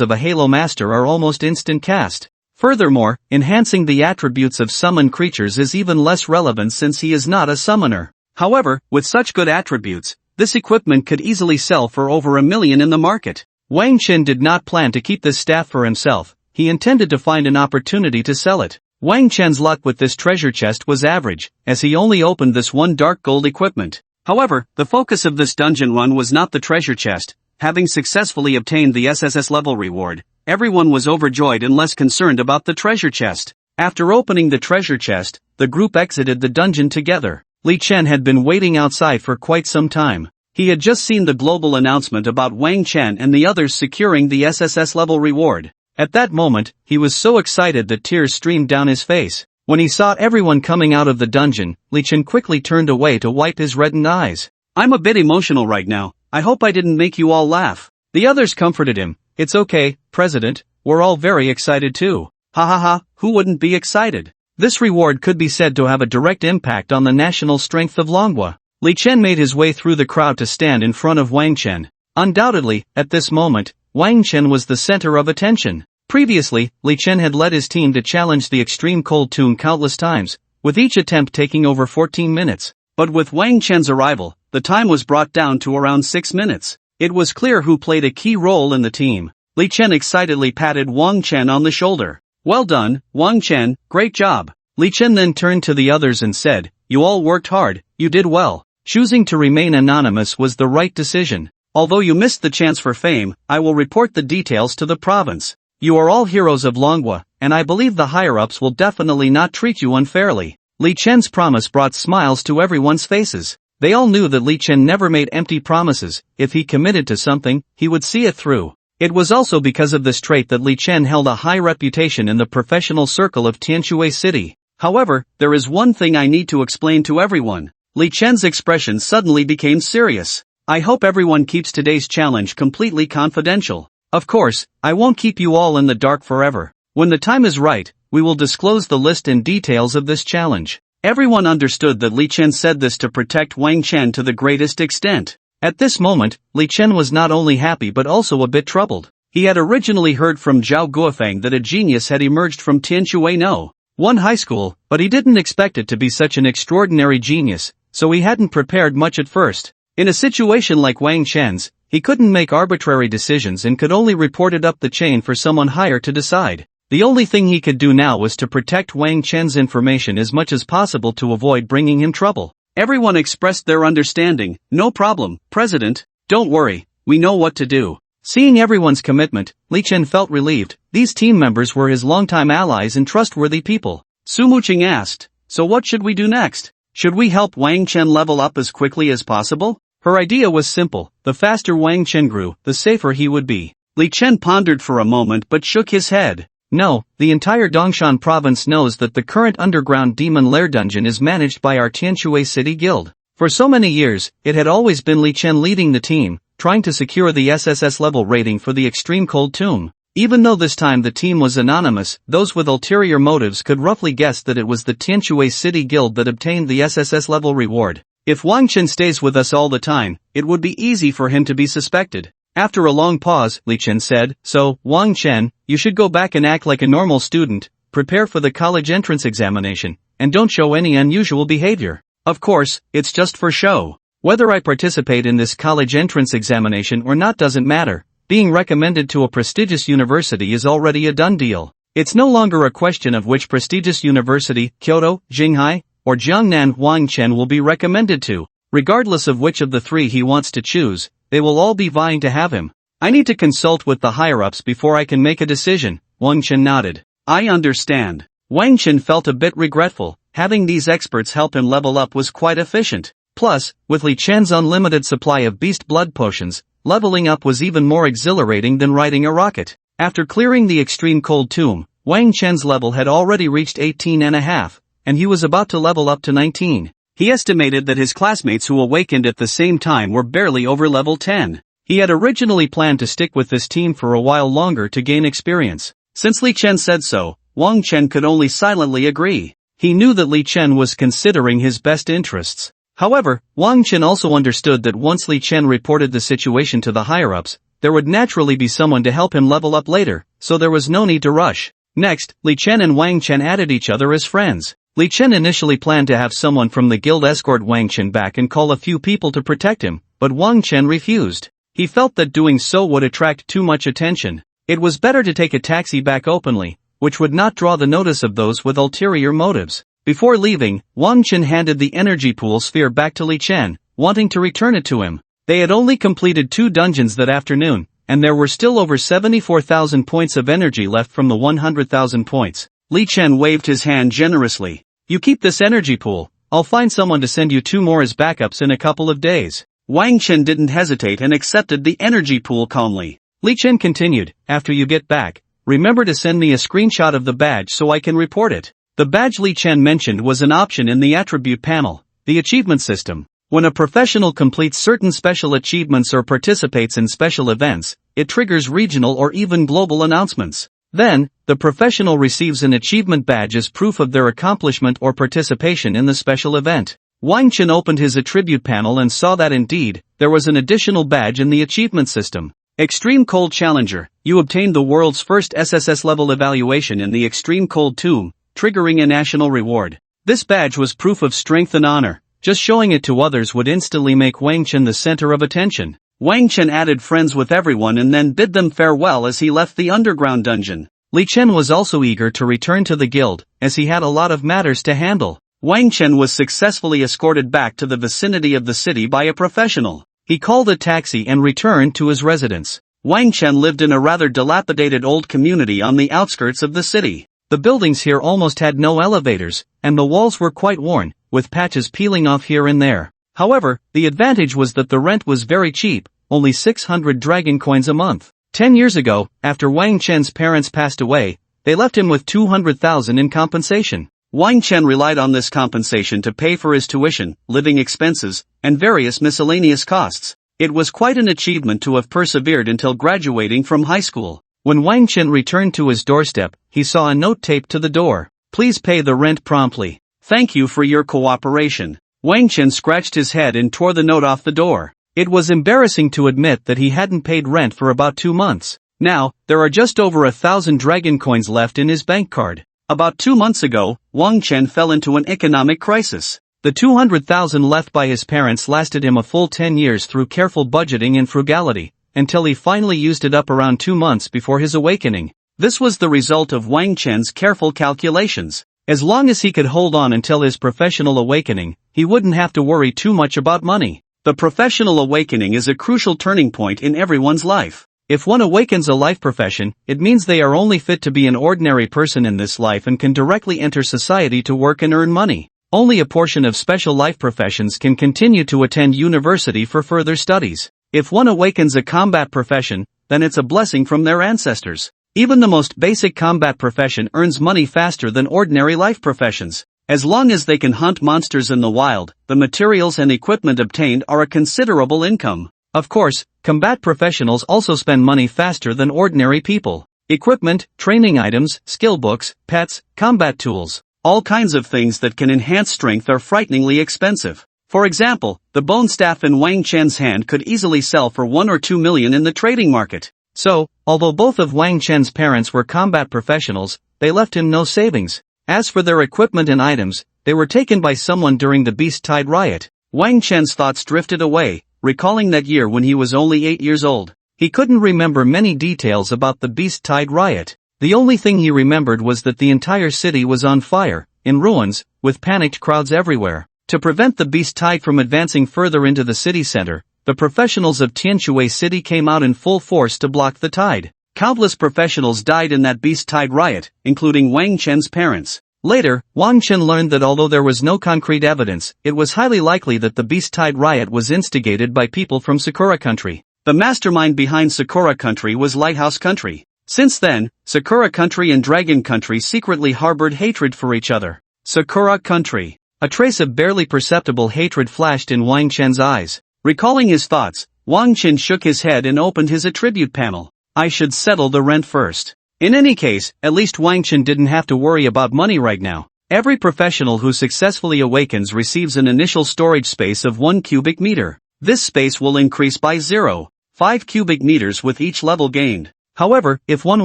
of a Halo Master are almost instant cast. Furthermore, enhancing the attributes of summoned creatures is even less relevant since he is not a summoner. However, with such good attributes, this equipment could easily sell for over $1 million in the market. Wang Chen did not plan to keep this staff for himself. He intended to find an opportunity to sell it. Wang Chen's luck with this treasure chest was average, as he only opened this one dark gold equipment. However, the focus of this dungeon run was not the treasure chest. Having successfully obtained the SSS level reward, everyone was overjoyed and less concerned about the treasure chest. After opening the treasure chest, the group exited the dungeon together. Li Chen had been waiting outside for quite some time. He had just seen the global announcement about Wang Chen and the others securing the SSS level reward. At that moment, he was so excited that tears streamed down his face. When he saw everyone coming out of the dungeon, Li Chen quickly turned away to wipe his reddened eyes. "I'm a bit emotional right now. I hope I didn't make you all laugh." The others comforted him. "It's okay, President, we're all very excited too." Ha ha ha, who wouldn't be excited? This reward could be said to have a direct impact on the national strength of Manhwa. Li Chen made his way through the crowd to stand in front of Wang Chen. Undoubtedly, at this moment, Wang Chen was the center of attention. Previously, Li Chen had led his team to challenge the extreme cold tomb countless times, with each attempt taking over 14 minutes. But with Wang Chen's arrival, the time was brought down to around 6 minutes. It was clear who played a key role in the team. Li Chen excitedly patted Wang Chen on the shoulder. "Well done, Wang Chen, great job." Li Chen then turned to the others and said, "You all worked hard, you did well." Choosing to remain anonymous was the right decision. "Although you missed the chance for fame, I will report the details to the province. You are all heroes of Manhwa, and I believe the higher-ups will definitely not treat you unfairly." Li Chen's promise brought smiles to everyone's faces. They all knew that Li Chen never made empty promises. If he committed to something, he would see it through. It was also because of this trait that Li Chen held a high reputation in the professional circle of Tianshui City. However, there is one thing I need to explain to everyone. Li Chen's expression suddenly became serious. "I hope everyone keeps today's challenge completely confidential. Of course, I won't keep you all in the dark forever. When the time is right, we will disclose the list and details of this challenge." Everyone understood that Li Chen said this to protect Wang Chen to the greatest extent. At this moment, Li Chen was not only happy but also a bit troubled. He had originally heard from Zhao Guofeng that a genius had emerged from Tianshui No. 1 high school, but he didn't expect it to be such an extraordinary genius, so he hadn't prepared much at first. In a situation like Wang Chen's, he couldn't make arbitrary decisions and could only report it up the chain for someone higher to decide. The only thing he could do now was to protect Wang Chen's information as much as possible to avoid bringing him trouble. Everyone expressed their understanding. "No problem, President. Don't worry, we know what to do." Seeing everyone's commitment, Li Chen felt relieved. These team members were his longtime allies and trustworthy people. Su Muqing asked, "So what should we do next? Should we help Wang Chen level up as quickly as possible?" Her idea was simple. The faster Wang Chen grew, the safer he would be. Li Chen pondered for a moment but shook his head. "No, the entire Dongshan province knows that the current underground demon lair dungeon is managed by our Tianshui City Guild. For so many years, it had always been Li Chen leading the team, trying to secure the SSS level rating for the extreme cold tomb. Even though this time the team was anonymous, those with ulterior motives could roughly guess that it was the Tianshui City Guild that obtained the SSS level reward. If Wang Chen stays with us all the time, it would be easy for him to be suspected." After a long pause, Li Chen said, "So, Wang Chen, you should go back and act like a normal student, prepare for the college entrance examination, and don't show any unusual behavior. Of course, it's just for show. Whether I participate in this college entrance examination or not doesn't matter. Being recommended to a prestigious university is already a done deal. It's no longer a question of which prestigious university, Kyoto, Jinghai, or Jiangnan Wang Chen will be recommended to. Regardless of which of the three he wants to choose, they will all be vying to have him. I need to consult with the higher-ups before I can make a decision." Wang Chen nodded. I understand. Wang Chen felt a bit regretful. Having these experts help him level up was quite efficient. Plus, with Li Chen's unlimited supply of beast blood potions, leveling up was even more exhilarating than riding a rocket. After clearing the extreme cold tomb, Wang Chen's level had already reached 18.5, and he was about to level up to 19. He estimated that his classmates who awakened at the same time were barely over level 10. He had originally planned to stick with this team for a while longer to gain experience. Since Li Chen said so, Wang Chen could only silently agree. He knew that Li Chen was considering his best interests. However, Wang Chen also understood that once Li Chen reported the situation to the higher-ups, there would naturally be someone to help him level up later, so there was no need to rush. Next, Li Chen and Wang Chen added each other as friends. Li Chen initially planned to have someone from the guild escort Wang Chen back and call a few people to protect him, but Wang Chen refused. He felt that doing so would attract too much attention. It was better to take a taxi back openly, which would not draw the notice of those with ulterior motives. Before leaving, Wang Chen handed the energy pool sphere back to Li Chen, wanting to return it to him. They had only completed 2 dungeons that afternoon, and there were still over 74,000 points of energy left from the 100,000 points. Li Chen waved his hand generously. You keep this energy pool, I'll find someone to send you 2 more as backups in a couple of days. Wang Chen didn't hesitate and accepted the energy pool calmly. Li Chen continued, after you get back, remember to send me a screenshot of the badge so I can report it. The badge Li Chen mentioned was an option in the attribute panel, the achievement system. When a professional completes certain special achievements or participates in special events, it triggers regional or even global announcements. Then, the professional receives an achievement badge as proof of their accomplishment or participation in the special event. Wang Chen opened his attribute panel and saw that indeed, there was an additional badge in the achievement system. Extreme Cold Challenger, you obtained the world's first SSS level evaluation in the Extreme Cold Tomb, triggering a national reward. This badge was proof of strength and honor. Just showing it to others would instantly make Wang Chen the center of attention. Wang Chen added friends with everyone and then bid them farewell as he left the underground dungeon. Li Chen was also eager to return to the guild, as he had a lot of matters to handle. Wang Chen was successfully escorted back to the vicinity of the city by a professional. He called a taxi and returned to his residence. Wang Chen lived in a rather dilapidated old community on the outskirts of the city. The buildings here almost had no elevators, and the walls were quite worn, with patches peeling off here and there. However, the advantage was that the rent was very cheap, only 600 dragon coins a month. 10 years ago, after Wang Chen's parents passed away, they left him with 200,000 in compensation. Wang Chen relied on this compensation to pay for his tuition, living expenses, and various miscellaneous costs. It was quite an achievement to have persevered until graduating from high school. When Wang Chen returned to his doorstep, he saw a note taped to the door. Please pay the rent promptly. Thank you for your cooperation. Wang Chen scratched his head and tore the note off the door. It was embarrassing to admit that he hadn't paid rent for about 2 months. Now, there are just over 1,000 dragon coins left in his bank card. About 2 months ago, Wang Chen fell into an economic crisis. The 200,000 left by his parents lasted him a full 10 years through careful budgeting and frugality, until he finally used it up around 2 months before his awakening. This was the result of Wang Chen's careful calculations. As long as he could hold on until his professional awakening, he wouldn't have to worry too much about money. The professional awakening is a crucial turning point in everyone's life. If one awakens a life profession, it means they are only fit to be an ordinary person in this life and can directly enter society to work and earn money. Only a portion of special life professions can continue to attend university for further studies. If one awakens a combat profession, then it's a blessing from their ancestors. Even the most basic combat profession earns money faster than ordinary life professions. As long as they can hunt monsters in the wild, the materials and equipment obtained are a considerable income. Of course, combat professionals also spend money faster than ordinary people. Equipment, training items, skill books, pets, combat tools, all kinds of things that can enhance strength are frighteningly expensive. For example, the bone staff in Wang Chen's hand could easily sell for 1 or 2 million in the trading market. So, although both of Wang Chen's parents were combat professionals, they left him no savings. As for their equipment and items, they were taken by someone during the Beast Tide riot. Wang Chen's thoughts drifted away, recalling that year when he was only 8 years old. He couldn't remember many details about the Beast Tide riot. The only thing he remembered was that the entire city was on fire, in ruins, with panicked crowds everywhere. To prevent the Beast Tide from advancing further into the city center, the professionals of Tianshui City came out in full force to block the tide. Countless professionals died in that beast-tide riot, including Wang Chen's parents. Later, Wang Chen learned that although there was no concrete evidence, it was highly likely that the beast-tide riot was instigated by people from Sakura Country. The mastermind behind Sakura Country was Lighthouse Country. Since then, Sakura Country and Dragon Country secretly harbored hatred for each other. Sakura Country. A trace of barely perceptible hatred flashed in Wang Chen's eyes. Recalling his thoughts, Wang Chen shook his head and opened his attribute panel. I should settle the rent first. In any case, at least Wang Chen didn't have to worry about money right now. Every professional who successfully awakens receives an initial storage space of 1 cubic meter. This space will increase by 0.5 cubic meters with each level gained. However, if one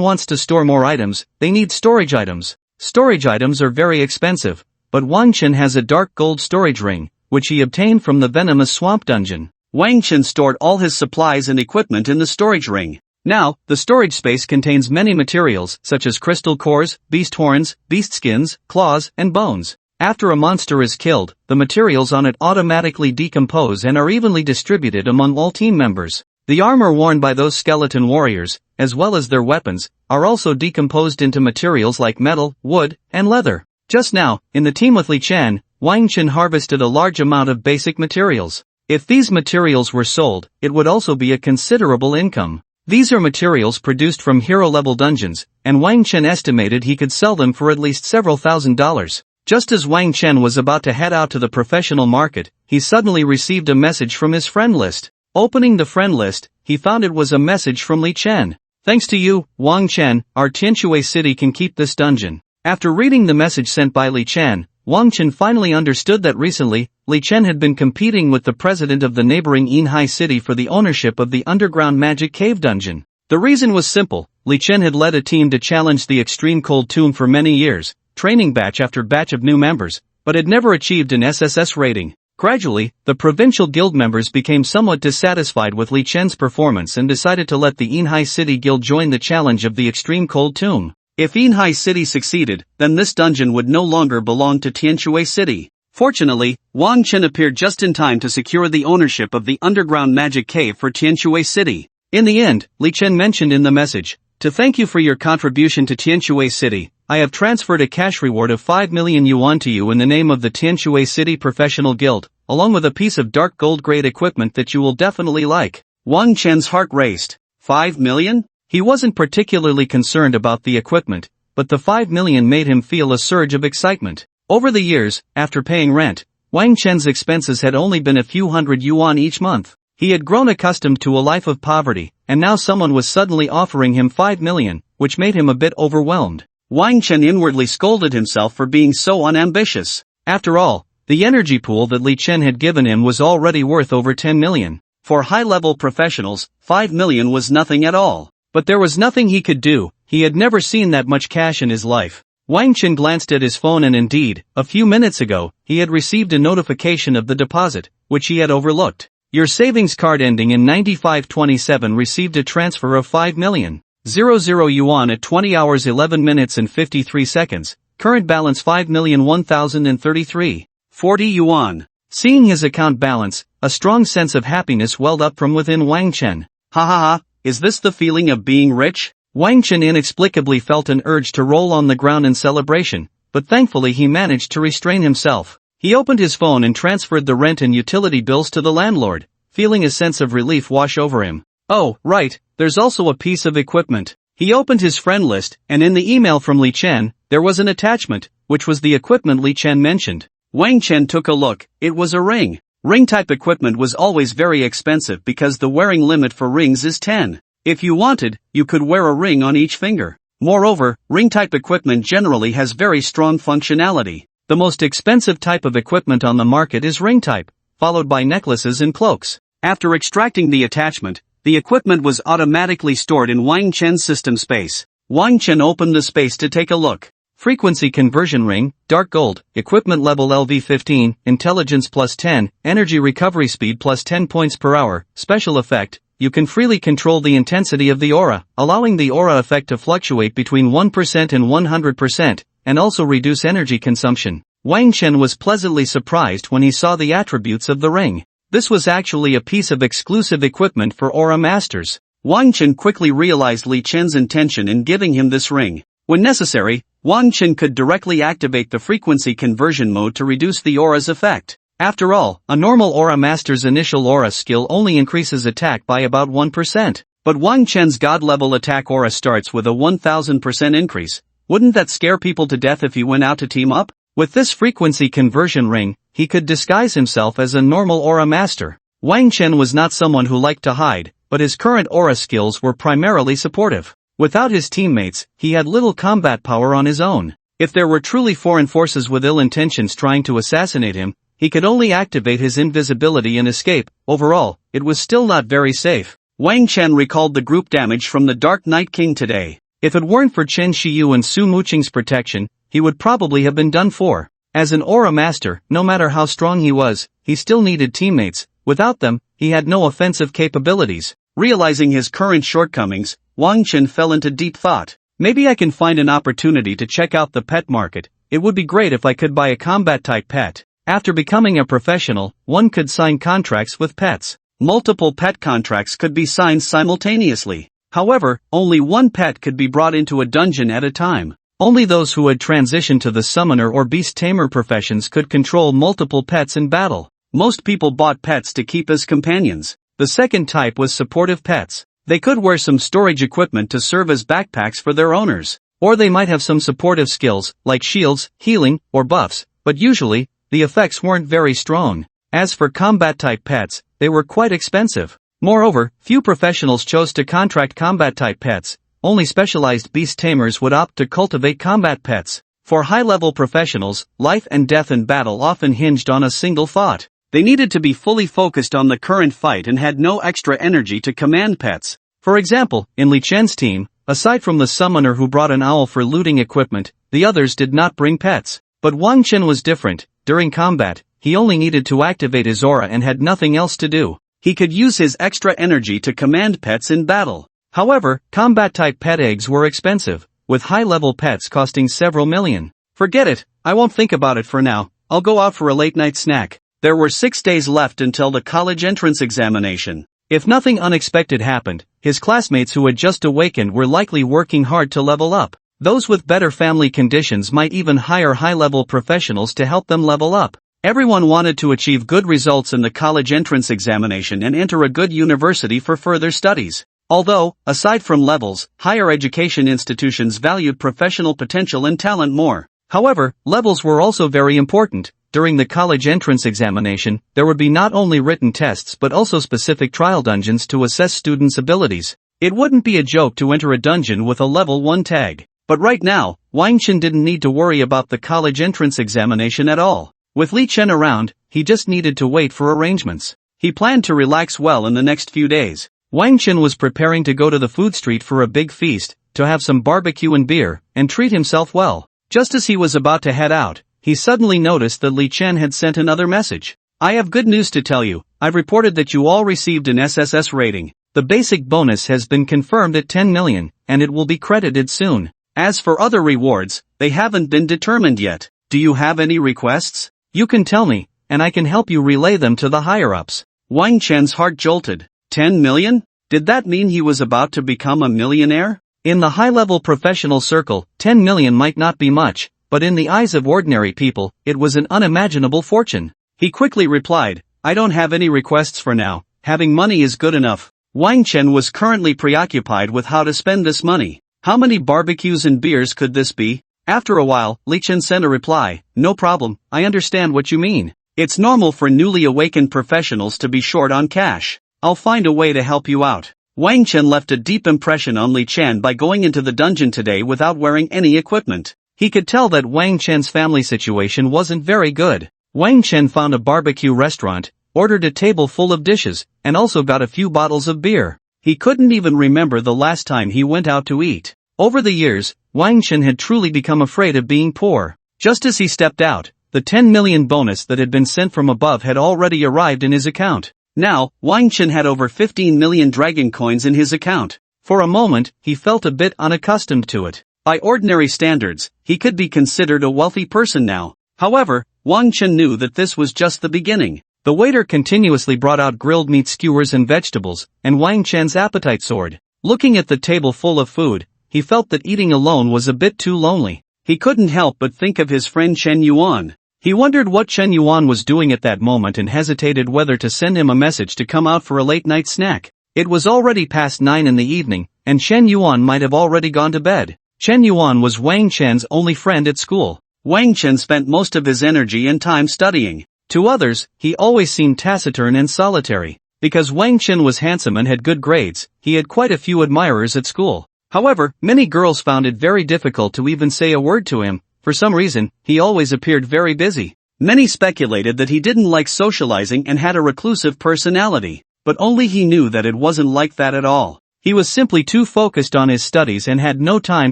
wants to store more items, they need storage items. Storage items are very expensive, but Wang Chen has a dark gold storage ring, which he obtained from the venomous swamp dungeon. Wang Chen stored all his supplies and equipment in the storage ring. Now, the storage space contains many materials such as crystal cores, beast horns, beast skins, claws, and bones. After a monster is killed, the materials on it automatically decompose and are evenly distributed among all team members. The armor worn by those skeleton warriors, as well as their weapons, are also decomposed into materials like metal, wood, and leather. Just now, in the team with Li Chen, Wang Chen harvested a large amount of basic materials. If these materials were sold, it would also be a considerable income. These are materials produced from hero-level dungeons, and Wang Chen estimated he could sell them for at least several $1,000s. Just as Wang Chen was about to head out to the professional market, he suddenly received a message from his friend list. Opening the friend list, he found it was a message from Li Chen. Thanks to you, Wang Chen, our Tianshui city can keep this dungeon. After reading the message sent by Li Chen, Wang Chen finally understood that recently, Li Chen had been competing with the president of the neighboring Yinhai city for the ownership of the underground magic cave dungeon. The reason was simple. Li Chen had led a team to challenge the extreme cold tomb for many years, training batch after batch of new members, but had never achieved an SSS rating. Gradually, the provincial guild members became somewhat dissatisfied with Li Chen's performance and decided to let the Yinhai City Guild join the challenge of the extreme cold tomb. If Yinhai City succeeded, then this dungeon would no longer belong to Tianshui City. Fortunately, Wang Chen appeared just in time to secure the ownership of the underground magic cave for Tianshui City. In the end, Li Chen mentioned in the message, "To thank you for your contribution to Tianshui City, I have transferred a cash reward of 5 million yuan to you in the name of the Tianshui City Professional Guild, along with a piece of dark gold grade equipment that you will definitely like." Wang Chen's heart raced. 5 million? He wasn't particularly concerned about the equipment, but the 5 million made him feel a surge of excitement. Over the years, after paying rent, Wang Chen's expenses had only been a few hundred yuan each month. He had grown accustomed to a life of poverty, and now someone was suddenly offering him 5 million, which made him a bit overwhelmed. Wang Chen inwardly scolded himself for being so unambitious. After all, the energy pool that Li Chen had given him was already worth over 10 million. For high-level professionals, 5 million was nothing at all. But there was nothing he could do. He had never seen that much cash in his life. Wang Chen glanced at his phone and indeed, a few minutes ago, he had received a notification of the deposit, which he had overlooked. Your savings card ending in 9527 received a transfer of 5,000,000 yuan at 20 hours 11 minutes and 53 seconds. Current balance 5,001,033.40 yuan. Seeing his account balance, a strong sense of happiness welled up from within Wang Chen. Ha ha ha, is this the feeling of being rich? Wang Chen inexplicably felt an urge to roll on the ground in celebration, but thankfully he managed to restrain himself. He opened his phone and transferred the rent and utility bills to the landlord, feeling a sense of relief wash over him. Oh, right, there's also a piece of equipment. He opened his friend list, and in the email from Li Chen, there was an attachment, which was the equipment Li Chen mentioned. Wang Chen took a look. It was a ring. Ring-type equipment was always very expensive because the wearing limit for rings is 10. If you wanted, you could wear a ring on each finger. Moreover, ring-type equipment generally has very strong functionality. The most expensive type of equipment on the market is ring-type, followed by necklaces and cloaks. After extracting the attachment, the equipment was automatically stored in Wang Chen's system space. Wang Chen opened the space to take a look. Frequency conversion ring, dark gold, equipment level LV15, intelligence plus 10, energy recovery speed plus 10 points per hour, special effect. You can freely control the intensity of the aura, allowing the aura effect to fluctuate between 1% and 100%, and also reduce energy consumption. Wang Chen was pleasantly surprised when he saw the attributes of the ring. This was actually a piece of exclusive equipment for aura masters. Wang Chen quickly realized Li Chen's intention in giving him this ring. When necessary, Wang Chen could directly activate the frequency conversion mode to reduce the aura's effect. After all, a normal aura master's initial aura skill only increases attack by about 1%. But Wang Chen's god-level attack aura starts with a 1000% increase. Wouldn't that scare people to death if he went out to team up? With this frequency conversion ring, he could disguise himself as a normal aura master. Wang Chen was not someone who liked to hide, but his current aura skills were primarily supportive. Without his teammates, he had little combat power on his own. If there were truly foreign forces with ill intentions trying to assassinate him, he could only activate his invisibility and escape. Overall, it was still not very safe. Wang Chen recalled the group damage from the Dark Night King today. If it weren't for Chen Xiyu and Su Muqing's protection, he would probably have been done for. As an aura master, no matter how strong he was, he still needed teammates. Without them, he had no offensive capabilities. Realizing his current shortcomings, Wang Chen fell into deep thought. Maybe I can find an opportunity to check out the pet market. It would be great if I could buy a combat-type pet. After becoming a professional, one could sign contracts with pets. Multiple pet contracts could be signed simultaneously. However, only one pet could be brought into a dungeon at a time. Only those who had transitioned to the summoner or beast tamer professions could control multiple pets in battle. Most people bought pets to keep as companions. The second type was supportive pets. They could wear some storage equipment to serve as backpacks for their owners. Or they might have some supportive skills, like shields, healing, or buffs, but usually, the effects weren't very strong. As for combat-type pets, they were quite expensive. Moreover, few professionals chose to contract combat-type pets. Only specialized beast tamers would opt to cultivate combat pets. For high-level professionals, life and death in battle often hinged on a single thought. They needed to be fully focused on the current fight and had no extra energy to command pets. For example, in Li Chen's team, aside from the summoner who brought an owl for looting equipment, the others did not bring pets. But Wang Chen was different. During combat, he only needed to activate his aura and had nothing else to do. He could use his extra energy to command pets in battle. However, combat-type pet eggs were expensive, with high-level pets costing several million. Forget it, I won't think about it for now. I'll go out for a late-night snack. There were 6 days left until the college entrance examination. If nothing unexpected happened, his classmates who had just awakened were likely working hard to level up. Those with better family conditions might even hire high-level professionals to help them level up. Everyone wanted to achieve good results in the college entrance examination and enter a good university for further studies. Although, aside from levels, higher education institutions valued professional potential and talent more. However, levels were also very important. During the college entrance examination, there would be not only written tests but also specific trial dungeons to assess students' abilities. It wouldn't be a joke to enter a dungeon with a level 1 tag. But right now, Wang Chen didn't need to worry about the college entrance examination at all. With Li Chen around, he just needed to wait for arrangements. He planned to relax well in the next few days. Wang Chen was preparing to go to the food street for a big feast, to have some barbecue and beer, and treat himself well. Just as he was about to head out, he suddenly noticed that Li Chen had sent another message. I have good news to tell you. I've reported that you all received an SSS rating. The basic bonus has been confirmed at 10 million, and it will be credited soon. As for other rewards, they haven't been determined yet. Do you have any requests? You can tell me, and I can help you relay them to the higher-ups. Wang Chen's heart jolted. 10 million? Did that mean he was about to become a millionaire? In the high-level professional circle, 10 million might not be much, but in the eyes of ordinary people, it was an unimaginable fortune. He quickly replied, I don't have any requests for now. Having money is good enough. Wang Chen was currently preoccupied with how to spend this money. How many barbecues and beers could this be? After a while, Li Chen sent a reply, no problem, I understand what you mean. It's normal for newly awakened professionals to be short on cash. I'll find a way to help you out. Wang Chen left a deep impression on Li Chen by going into the dungeon today without wearing any equipment. He could tell that Wang Chen's family situation wasn't very good. Wang Chen found a barbecue restaurant, ordered a table full of dishes, and also got a few bottles of beer. He couldn't even remember the last time he went out to eat. Over the years, Wang Chen had truly become afraid of being poor. Just as he stepped out, the 10 million bonus that had been sent from above had already arrived in his account. Now, Wang Chen had over 15 million dragon coins in his account. For a moment, he felt a bit unaccustomed to it. By ordinary standards, he could be considered a wealthy person now. However, Wang Chen knew that this was just the beginning. The waiter continuously brought out grilled meat skewers and vegetables, and Wang Chen's appetite soared. Looking at the table full of food, he felt that eating alone was a bit too lonely. He couldn't help but think of his friend Chen Yuan. He wondered what Chen Yuan was doing at that moment and hesitated whether to send him a message to come out for a late-night snack. It was already past 9 in the evening, and Chen Yuan might have already gone to bed. Chen Yuan was Wang Chen's only friend at school. Wang Chen spent most of his energy and time studying. To others, he always seemed taciturn and solitary. Because Wang Chen was handsome and had good grades, he had quite a few admirers at school. However, many girls found it very difficult to even say a word to him. For some reason, he always appeared very busy. Many speculated that he didn't like socializing and had a reclusive personality, but only he knew that it wasn't like that at all. He was simply too focused on his studies and had no time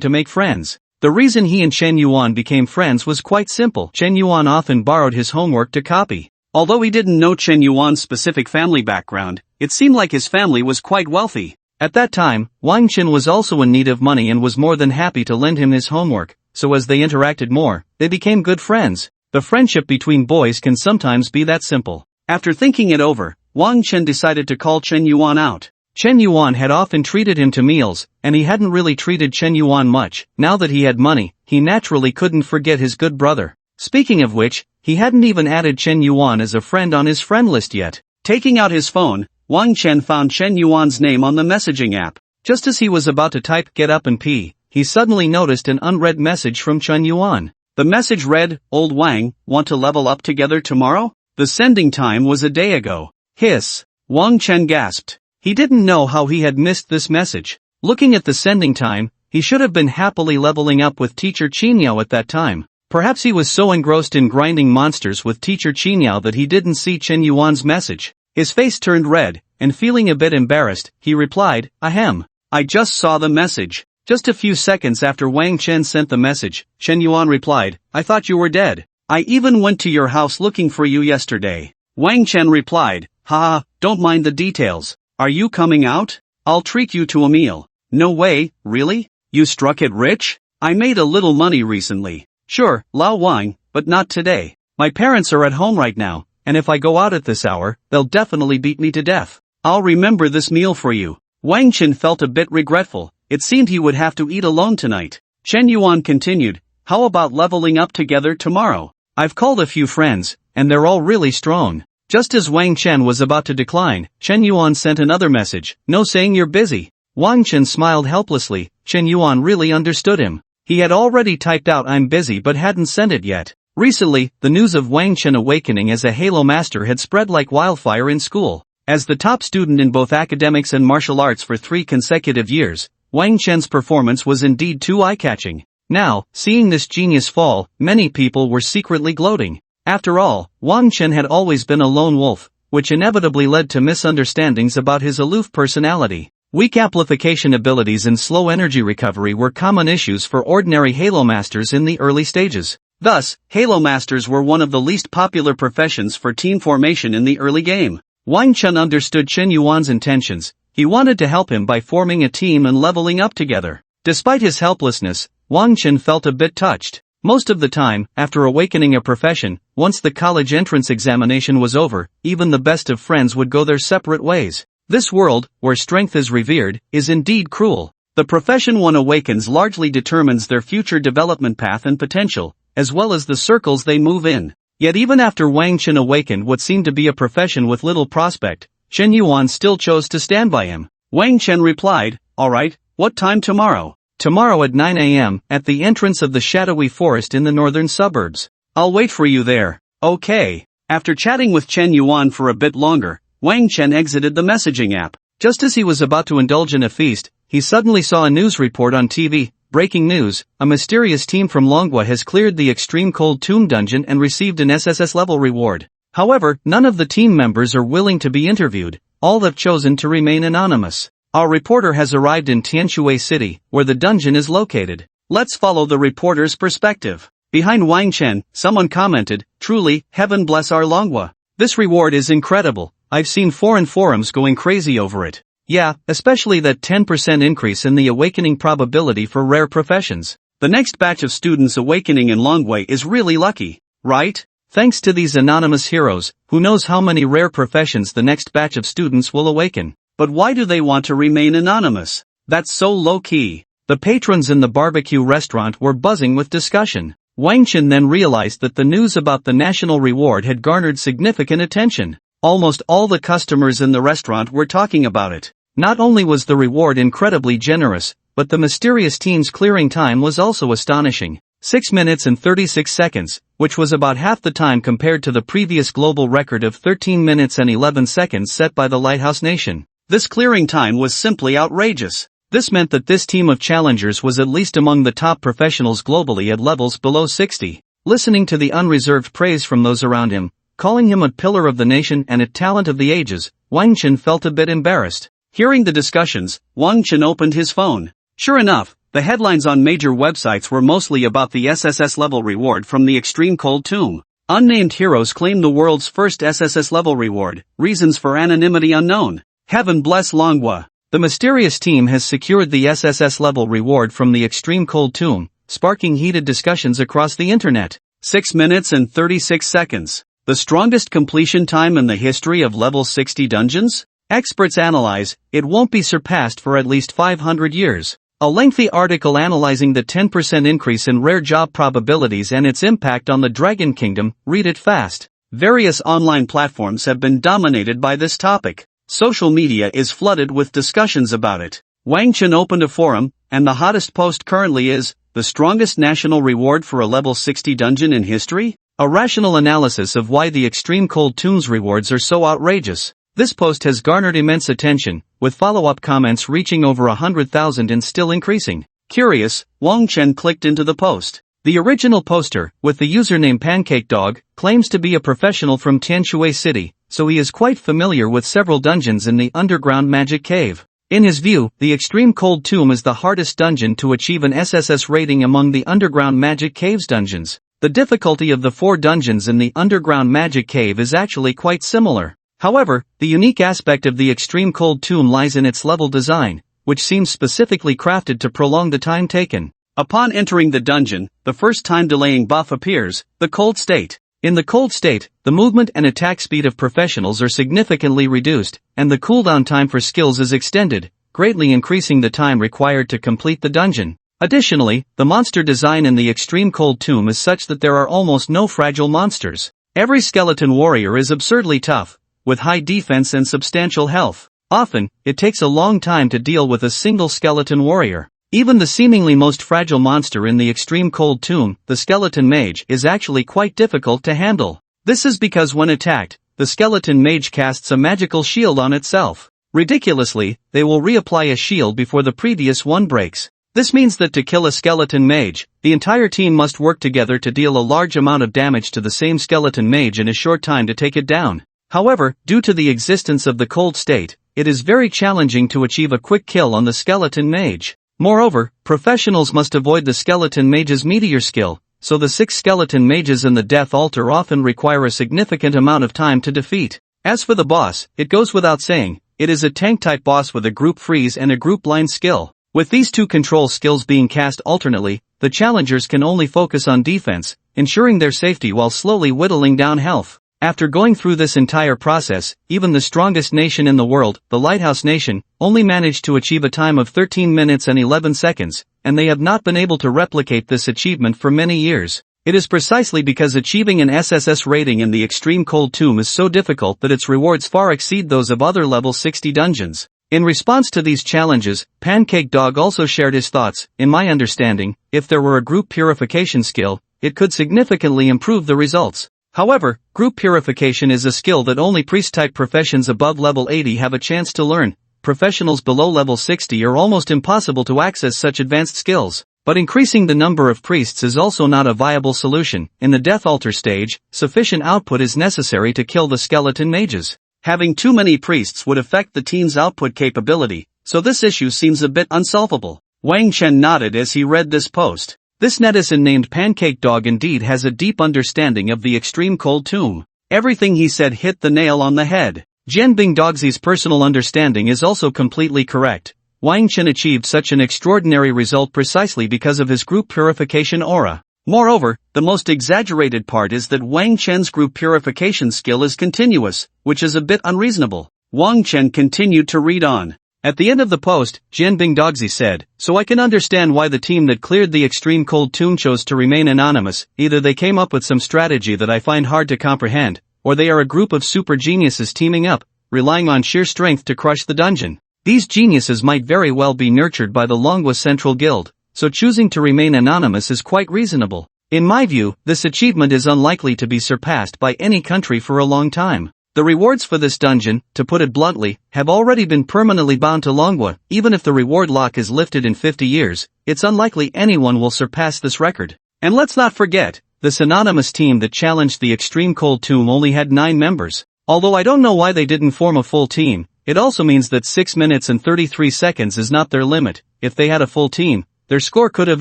to make friends. The reason he and Chen Yuan became friends was quite simple. Chen Yuan often borrowed his homework to copy. Although he didn't know Chen Yuan's specific family background, it seemed like his family was quite wealthy. At that time, Wang Chen was also in need of money and was more than happy to lend him his homework, so as they interacted more, they became good friends. The friendship between boys can sometimes be that simple. After thinking it over, Wang Chen decided to call Chen Yuan out. Chen Yuan had often treated him to meals, and he hadn't really treated Chen Yuan much. Now that he had money, he naturally couldn't forget his good brother. Speaking of which, he hadn't even added Chen Yuan as a friend on his friend list yet. Taking out his phone, Wang Chen found Chen Yuan's name on the messaging app. Just as he was about to type "get up and pee," he suddenly noticed an unread message from Chen Yuan. The message read, "Old Wang, want to level up together tomorrow?" The sending time was a day ago. Hiss. Wang Chen gasped. He didn't know how he had missed this message. Looking at the sending time, he should have been happily leveling up with Teacher Qiniao at that time. Perhaps he was so engrossed in grinding monsters with Teacher Qiniao that he didn't see Chen Yuan's message. His face turned red, and feeling a bit embarrassed, he replied, "Ahem. I just saw the message." Just a few seconds after Wang Chen sent the message, Chen Yuan replied, "I thought you were dead. I even went to your house looking for you yesterday." Wang Chen replied, "Haha, don't mind the details. Are you coming out? I'll treat you to a meal." "No way, really? You struck it rich?" "I made a little money recently." "Sure, Lao Wang, but not today. My parents are at home right now, and if I go out at this hour, they'll definitely beat me to death. I'll remember this meal for you." Wang Chen felt a bit regretful. It seemed he would have to eat alone tonight. Chen Yuan continued, "How about leveling up together tomorrow? I've called a few friends, and they're all really strong." Just as Wang Chen was about to decline, Chen Yuan sent another message, "No, saying you're busy." Wang Chen smiled helplessly. Chen Yuan really understood him. He had already typed out "I'm busy" but hadn't sent it yet. Recently, the news of Wang Chen awakening as a Halo master had spread like wildfire in school. As the top student in both academics and martial arts for 3 consecutive years, Wang Chen's performance was indeed too eye-catching. Now, seeing this genius fall, many people were secretly gloating. After all, Wang Chen had always been a lone wolf, which inevitably led to misunderstandings about his aloof personality. Weak amplification abilities and slow energy recovery were common issues for ordinary Halo masters in the early stages. Thus, Halo masters were one of the least popular professions for team formation in the early game. Wang Chen understood Chen Yuan's intentions. He wanted to help him by forming a team and leveling up together. Despite his helplessness, Wang Chen felt a bit touched. Most of the time, after awakening a profession, once the college entrance examination was over, even the best of friends would go their separate ways. This world, where strength is revered, is indeed cruel. The profession one awakens largely determines their future development path and potential, as well as the circles they move in. Yet even after Wang Chen awakened what seemed to be a profession with little prospect, Chen Yuan still chose to stand by him. Wang Chen replied, "Alright, what time tomorrow?" "Tomorrow at 9 a.m., at the entrance of the shadowy forest in the northern suburbs. I'll wait for you there." "Okay." After chatting with Chen Yuan for a bit longer, Wang Chen exited the messaging app. Just as he was about to indulge in a feast, he suddenly saw a news report on TV. Breaking news, a mysterious team from Manhwa has cleared the extreme cold tomb dungeon and received an SSS level reward. However, none of the team members are willing to be interviewed. All have chosen to remain anonymous. Our reporter has arrived in Tianshui City, where the dungeon is located. Let's follow the reporter's perspective. Behind Wang Chen, someone commented, "Truly, heaven bless our Manhwa. This reward is incredible. I've seen foreign forums going crazy over it. Yeah, especially that 10% increase in the awakening probability for rare professions. The next batch of students awakening in Longwei is really lucky, right? Thanks to these anonymous heroes, who knows how many rare professions the next batch of students will awaken. But why do they want to remain anonymous? That's so low-key. The patrons in the barbecue restaurant were buzzing with discussion. Wang Chen then realized that the news about the national reward had garnered significant attention. Almost all the customers in the restaurant were talking about it. Not only was the reward incredibly generous, but the mysterious team's clearing time was also astonishing. 6 minutes and 36 seconds, which was about half the time compared to the previous global record of 13 minutes and 11 seconds set by the Lighthouse Nation. This clearing time was simply outrageous. This meant that this team of challengers was at least among the top professionals globally at levels below 60. Listening to the unreserved praise from those around him, calling him a pillar of the nation and a talent of the ages, Wang Chen felt a bit embarrassed. Hearing the discussions, Wang Chen opened his phone. Sure enough, the headlines on major websites were mostly about the SSS level reward from the Extreme Cold Tomb. Unnamed heroes claim the world's first SSS level reward, reasons for anonymity unknown. Heaven bless Manhwa. The mysterious team has secured the SSS level reward from the Extreme Cold Tomb, sparking heated discussions across the internet. 6 minutes and 36 seconds. The strongest completion time in the history of level 60 dungeons? Experts analyze, it won't be surpassed for at least 500 years. A lengthy article analyzing the 10% increase in rare job probabilities and its impact on the Dragon Kingdom, read it fast. Various online platforms have been dominated by this topic. Social media is flooded with discussions about it. Wang Chen opened a forum, and the hottest post currently is, the strongest national reward for a level 60 dungeon in history? A rational analysis of why the Extreme Cold Tomb's rewards are so outrageous. This post has garnered immense attention, with follow-up comments reaching over 100,000 and still increasing. Curious, Wang Chen clicked into the post. The original poster, with the username Pancake Dog, claims to be a professional from Tianshui City, so he is quite familiar with several dungeons in the underground magic cave. In his view, the Extreme Cold Tomb is the hardest dungeon to achieve an SSS rating among the underground magic caves dungeons. The difficulty of the 4 dungeons in the underground magic cave is actually quite similar. However, the unique aspect of the Extreme Cold Tomb lies in its level design, which seems specifically crafted to prolong the time taken. Upon entering the dungeon, the first time delaying buff appears, the Cold State. In the Cold State, the movement and attack speed of professionals are significantly reduced, and the cooldown time for skills is extended, greatly increasing the time required to complete the dungeon. Additionally, the monster design in the Extreme Cold Tomb is such that there are almost no fragile monsters. Every skeleton warrior is absurdly tough, with high defense and substantial health. Often, it takes a long time to deal with a single skeleton warrior. Even the seemingly most fragile monster in the Extreme Cold Tomb, the skeleton mage, is actually quite difficult to handle. This is because when attacked, the skeleton mage casts a magical shield on itself. Ridiculously, they will reapply a shield before the previous one breaks. This means that to kill a skeleton mage, the entire team must work together to deal a large amount of damage to the same skeleton mage in a short time to take it down. However, due to the existence of the Cold State, it is very challenging to achieve a quick kill on the skeleton mage. Moreover, professionals must avoid the skeleton mage's meteor skill, so the 6 skeleton mages in the Death Altar often require a significant amount of time to defeat. As for the boss, it goes without saying, it is a tank-type boss with a group freeze and a group blind skill. With these 2 control skills being cast alternately, the challengers can only focus on defense, ensuring their safety while slowly whittling down health. After going through this entire process, even the strongest nation in the world, the Lighthouse Nation, only managed to achieve a time of 13 minutes and 11 seconds, and they have not been able to replicate this achievement for many years. It is precisely because achieving an SSS rating in the Extreme Cold Tomb is so difficult that its rewards far exceed those of other level 60 dungeons. In response to these challenges, Pancake Dog also shared his thoughts. In my understanding, if there were a group purification skill, it could significantly improve the results. However, group purification is a skill that only priest-type professions above level 80 have a chance to learn. Professionals below level 60 are almost impossible to access such advanced skills. But increasing the number of priests is also not a viable solution. In the Death Altar stage, sufficient output is necessary to kill the skeleton mages. Having too many priests would affect the team's output capability, so this issue seems a bit unsolvable. Wang Chen nodded as he read this post. This netizen named Pancake Dog indeed has a deep understanding of the Extreme Cold Tomb. Everything he said hit the nail on the head. Jianbing Dogsy's personal understanding is also completely correct. Wang Chen achieved such an extraordinary result precisely because of his group purification aura. Moreover, the most exaggerated part is that Wang Chen's group purification skill is continuous, which is a bit unreasonable. Wang Chen continued to read on. At the end of the post, Jian Bingdogzi said, "So I can understand why the team that cleared the extreme cold tomb chose to remain anonymous. Either they came up with some strategy that I find hard to comprehend, or they are a group of super geniuses teaming up, relying on sheer strength to crush the dungeon. These geniuses might very well be nurtured by the Longwa Central Guild, so choosing to remain anonymous is quite reasonable. In my view, this achievement is unlikely to be surpassed by any country for a long time. The rewards for this dungeon, to put it bluntly, have already been permanently bound to Longwa. Even if the reward lock is lifted in 50 years, it's unlikely anyone will surpass this record. And let's not forget, this anonymous team that challenged the extreme cold tomb only had 9 members. Although I don't know why they didn't form a full team, it also means that 6 minutes and 33 seconds is not their limit. If they had a full team, their score could have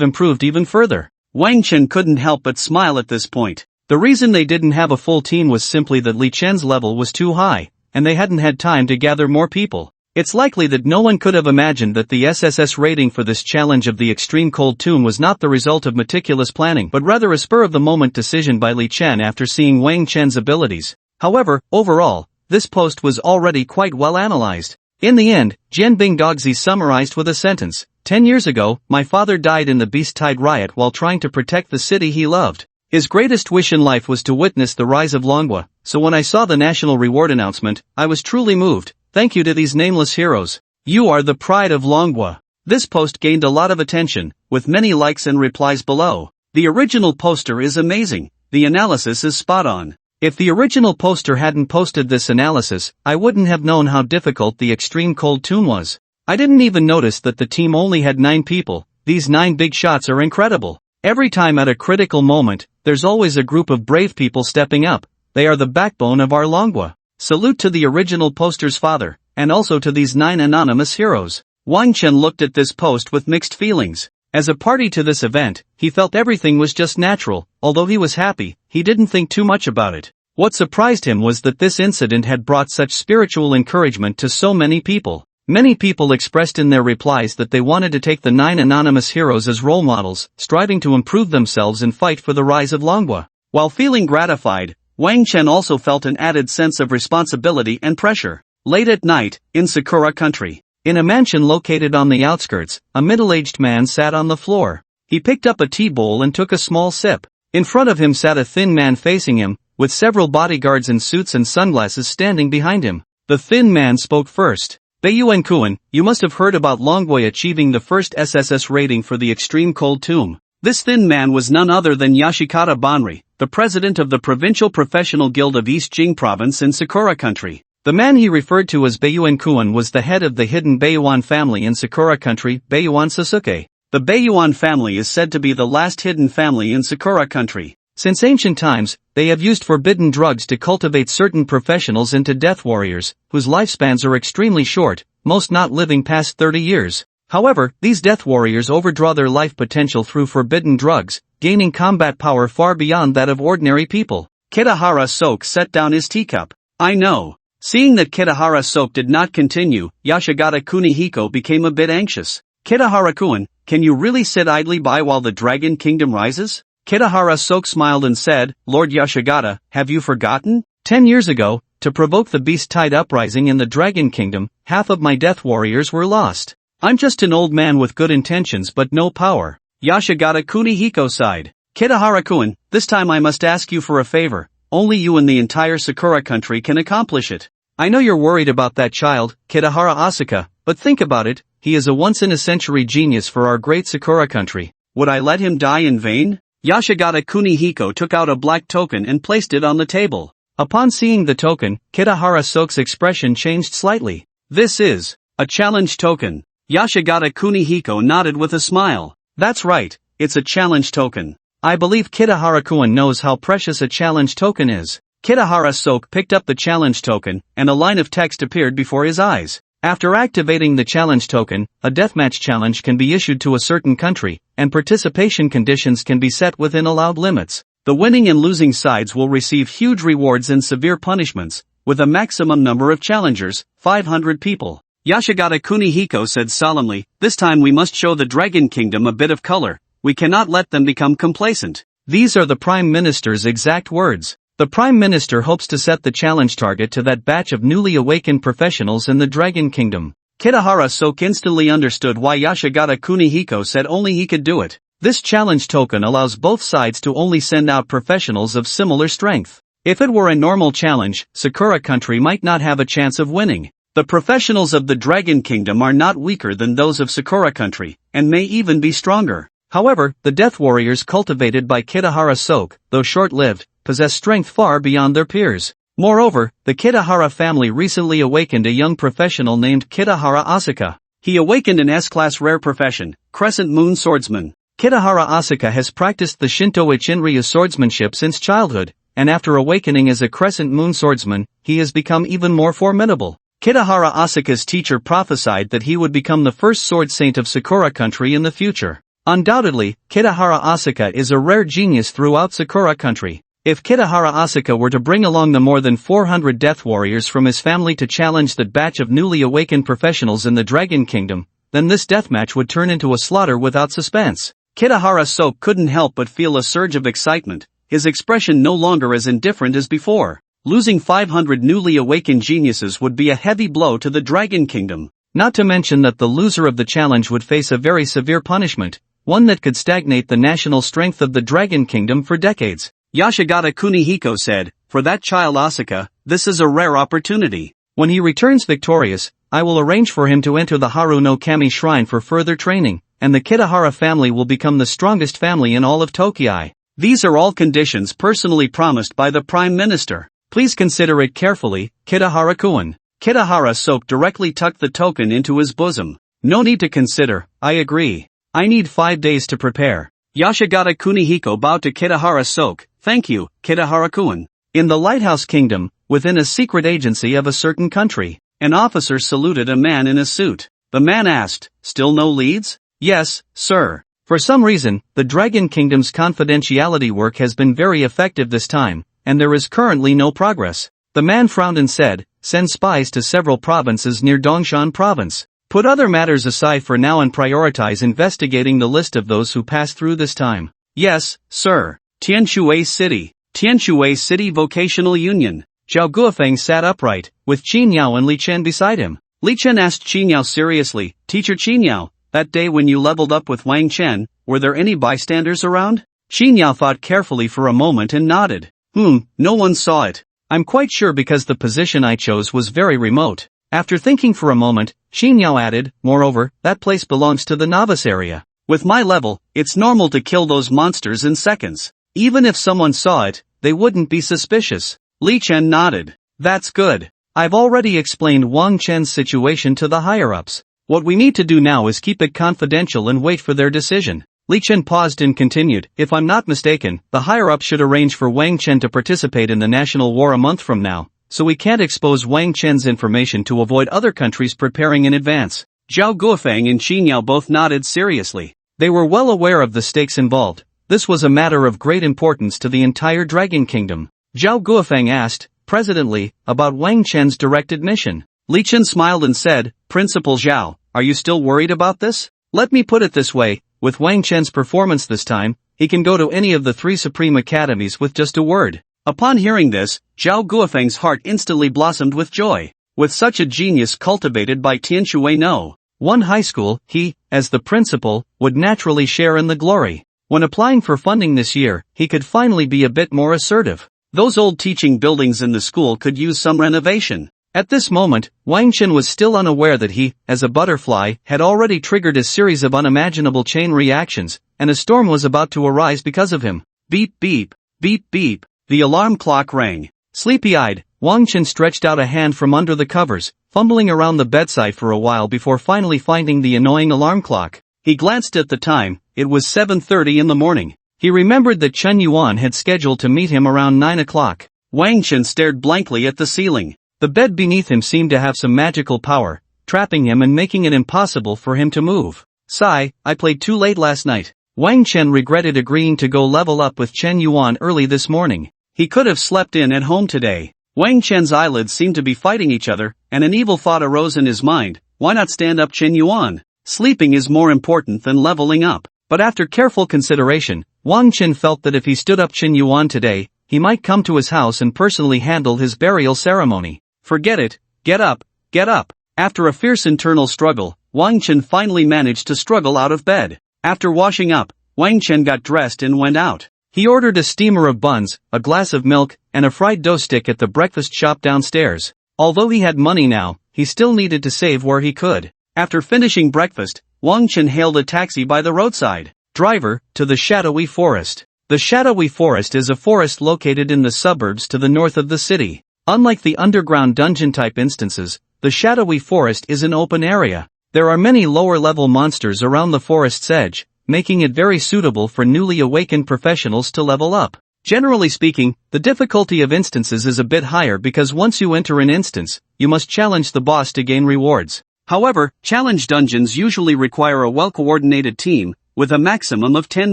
improved even further." Wang Chen couldn't help but smile at this point. The reason they didn't have a full team was simply that Li Chen's level was too high, and they hadn't had time to gather more people. It's likely that no one could have imagined that the SSS rating for this challenge of the extreme cold tomb was not the result of meticulous planning but rather a spur-of-the-moment decision by Li Chen after seeing Wang Chen's abilities. However, overall, this post was already quite well analyzed. In the end, Jian Bingdogzi summarized with a sentence: 10 years ago, my father died in the Beast Tide riot while trying to protect the city he loved. His greatest wish in life was to witness the rise of Longwa, so when I saw the national reward announcement, I was truly moved. Thank you to these nameless heroes. You are the pride of Longwa. This post gained a lot of attention, with many likes and replies below. The original poster is amazing. The analysis is spot on. If the original poster hadn't posted this analysis, I wouldn't have known how difficult the extreme cold tomb was. I didn't even notice that the team only had 9 people. These 9 big shots are incredible. Every time at a critical moment, there's always a group of brave people stepping up. They are the backbone of our Longwa. Salute to the original poster's father, and also to these 9 anonymous heroes. Wang Chen looked at this post with mixed feelings. As a party to this event, he felt everything was just natural. Although he was happy, he didn't think too much about it. What surprised him was that this incident had brought such spiritual encouragement to so many people. Many people expressed in their replies that they wanted to take the 9 anonymous heroes as role models, striving to improve themselves and fight for the rise of Longwa. While feeling gratified, Wang Chen also felt an added sense of responsibility and pressure. Late at night, in Sakura country, in a mansion located on the outskirts, a middle-aged man sat on the floor. He picked up a tea bowl and took a small sip. In front of him sat a thin man facing him, with several bodyguards in suits and sunglasses standing behind him. The thin man spoke first. Baiyuan Kuan, you must have heard about Longwa achieving the first SSS rating for the extreme cold tomb. This thin man was none other than Yoshikata Banri, the president of the Provincial Professional Guild of East Jing Province in Sakura Country. The man he referred to as Baiyuan Kuan was the head of the hidden Baiyuan family in Sakura Country, Baiyuan Sasuke. The Baiyuan family is said to be the last hidden family in Sakura Country. Since ancient times, they have used forbidden drugs to cultivate certain professionals into death warriors, whose lifespans are extremely short, most not living past 30 years. However, these death warriors overdraw their life potential through forbidden drugs, gaining combat power far beyond that of ordinary people. Kitahara Soke set down his teacup. I know. Seeing that Kitahara Soke did not continue, Yashigata Kunihiko became a bit anxious. Kitahara-kun, can you really sit idly by while the Dragon Kingdom rises? Kitahara Soke smiled and said, Lord Yashigata, have you forgotten? 10 years ago, to provoke the Beast Tide uprising in the Dragon Kingdom, half of my death warriors were lost. I'm just an old man with good intentions but no power. Yashigata Kunihiko sighed. Kitahara-kun, this time I must ask you for a favor. Only you in the entire Sakura country can accomplish it. I know you're worried about that child, Kitahara Asuka, but think about it, he is a once-in-a-century genius for our great Sakura country. Would I let him die in vain? Yashigata Kunihiko took out a black token and placed it on the table. Upon seeing the token, Kitahara Soke's expression changed slightly. This is a challenge token. Yashigata Kunihiko nodded with a smile. That's right, it's a challenge token. I believe Kitahara-kun knows how precious a challenge token is. Kitahara Soke picked up the challenge token, and a line of text appeared before his eyes. After activating the challenge token, a deathmatch challenge can be issued to a certain country, and participation conditions can be set within allowed limits. The winning and losing sides will receive huge rewards and severe punishments, with a maximum number of challengers, 500 people. Yashigata Kunihiko said solemnly, this time we must show the Dragon Kingdom a bit of color. We cannot let them become complacent. These are the Prime Minister's exact words. The Prime Minister hopes to set the challenge target to that batch of newly awakened professionals in the Dragon Kingdom. Kitahara Soke instantly understood why Yashigata Kunihiko said only he could do it. This challenge token allows both sides to only send out professionals of similar strength. If it were a normal challenge, Sakura Country might not have a chance of winning. The professionals of the Dragon Kingdom are not weaker than those of Sakura Country, and may even be stronger. However, the Death Warriors cultivated by Kitahara Soke, though short-lived, possess strength far beyond their peers. Moreover, the Kitahara family recently awakened a young professional named Kitahara Asuka. He awakened an S-class rare profession, Crescent Moon Swordsman. Kitahara Asuka has practiced the Shinto Ichinryu swordsmanship since childhood, and after awakening as a Crescent Moon Swordsman, he has become even more formidable. Kitahara Asuka's teacher prophesied that he would become the first sword saint of Sakura Country in the future. Undoubtedly, Kitahara Asuka is a rare genius throughout Sakura Country. If Kitahara Asuka were to bring along the more than 400 Death Warriors from his family to challenge that batch of newly awakened professionals in the Dragon Kingdom, then this deathmatch would turn into a slaughter without suspense. Kitahara Soke couldn't help but feel a surge of excitement, his expression no longer as indifferent as before. Losing 500 newly awakened geniuses would be a heavy blow to the Dragon Kingdom. Not to mention that the loser of the challenge would face a very severe punishment, one that could stagnate the national strength of the Dragon Kingdom for decades. Yashigata Kunihiko said, "For that child Asuka, this is a rare opportunity. When he returns victorious, I will arrange for him to enter the Haru no Kami shrine for further training, and the Kitahara family will become the strongest family in all of Tokyo. These are all conditions personally promised by the Prime Minister. Please consider it carefully, Kitahara-kun." Kitahara Soke directly tucked the token into his bosom. "No need to consider, I agree. I need 5 days to prepare." Yashigata Kunihiko bowed to Kitahara Soke. "Thank you, Kitahara-kun." In the Lighthouse Kingdom, within a secret agency of a certain country, an officer saluted a man in a suit. The man asked, "Still no leads?" "Yes, sir. For some reason, the Dragon Kingdom's confidentiality work has been very effective this time, and there is currently no progress." The man frowned and said, "Send spies to several provinces near Dongshan Province. Put other matters aside for now and prioritize investigating the list of those who passed through this time." "Yes, sir." Tianshui City. Tianshui City Vocational Union. Zhao Guofeng sat upright, with Qin Yao and Li Chen beside him. Li Chen asked Qin Yao seriously, "Teacher Qin Yao, that day when you leveled up with Wang Chen, were there any bystanders around?" Qin Yao thought carefully for a moment and nodded. No one saw it. I'm quite sure because the position I chose was very remote." After thinking for a moment, Qin Yao added, "Moreover, that place belongs to the novice area. With my level, it's normal to kill those monsters in seconds. Even if someone saw it, they wouldn't be suspicious." Li Chen nodded. "That's good. I've already explained Wang Chen's situation to the higher-ups. What we need to do now is keep it confidential and wait for their decision." Li Chen paused and continued, "If I'm not mistaken, the higher-ups should arrange for Wang Chen to participate in the national war a month from now, so we can't expose Wang Chen's information to avoid other countries preparing in advance." Zhao Guofeng and Qin Yao both nodded seriously. They were well aware of the stakes involved. This was a matter of great importance to the entire Dragon Kingdom. Zhao Guofeng asked, "President, about Wang Chen's directed mission." Li Chen smiled and said, "Principal Zhao, are you still worried about this? Let me put it this way, with Wang Chen's performance this time, he can go to any of the 3 supreme academies with just a word." Upon hearing this, Zhao Guofeng's heart instantly blossomed with joy. With such a genius cultivated by Tianshui no one high school, he, as the principal, would naturally share in the glory. When applying for funding this year, he could finally be a bit more assertive. Those old teaching buildings in the school could use some renovation. At this moment, Wang Chen was still unaware that he, as a butterfly, had already triggered a series of unimaginable chain reactions, and a storm was about to arise because of him. Beep beep, beep beep, the alarm clock rang. Sleepy-eyed, Wang Chen stretched out a hand from under the covers, fumbling around the bedside for a while before finally finding the annoying alarm clock. He glanced at the time, it was 7:30 in the morning. He remembered that Chen Yuan had scheduled to meet him around 9 o'clock. Wang Chen stared blankly at the ceiling. The bed beneath him seemed to have some magical power, trapping him and making it impossible for him to move. Sigh, I played too late last night. Wang Chen regretted agreeing to go level up with Chen Yuan early this morning. He could have slept in at home today. Wang Chen's eyelids seemed to be fighting each other, and an evil thought arose in his mind. Why not stand up Chen Yuan? Sleeping is more important than leveling up. But after careful consideration, Wang Chen felt that if he stood up Chen Yuan today, he might come to his house and personally handle his burial ceremony. Forget it, get up, get up. After a fierce internal struggle, Wang Chen finally managed to struggle out of bed. After washing up, Wang Chen got dressed and went out. He ordered a steamer of buns, a glass of milk, and a fried dough stick at the breakfast shop downstairs. Although he had money now, he still needed to save where he could. After finishing breakfast, Wang Chen hailed a taxi by the roadside. Driver, to the shadowy forest. The shadowy forest is a forest located in the suburbs to the north of the city. Unlike the underground dungeon-type instances, the shadowy forest is an open area. There are many lower-level monsters around the forest's edge, making it very suitable for newly awakened professionals to level up. Generally speaking, the difficulty of instances is a bit higher because once you enter an instance, you must challenge the boss to gain rewards. However, challenge dungeons usually require a well-coordinated team, with a maximum of 10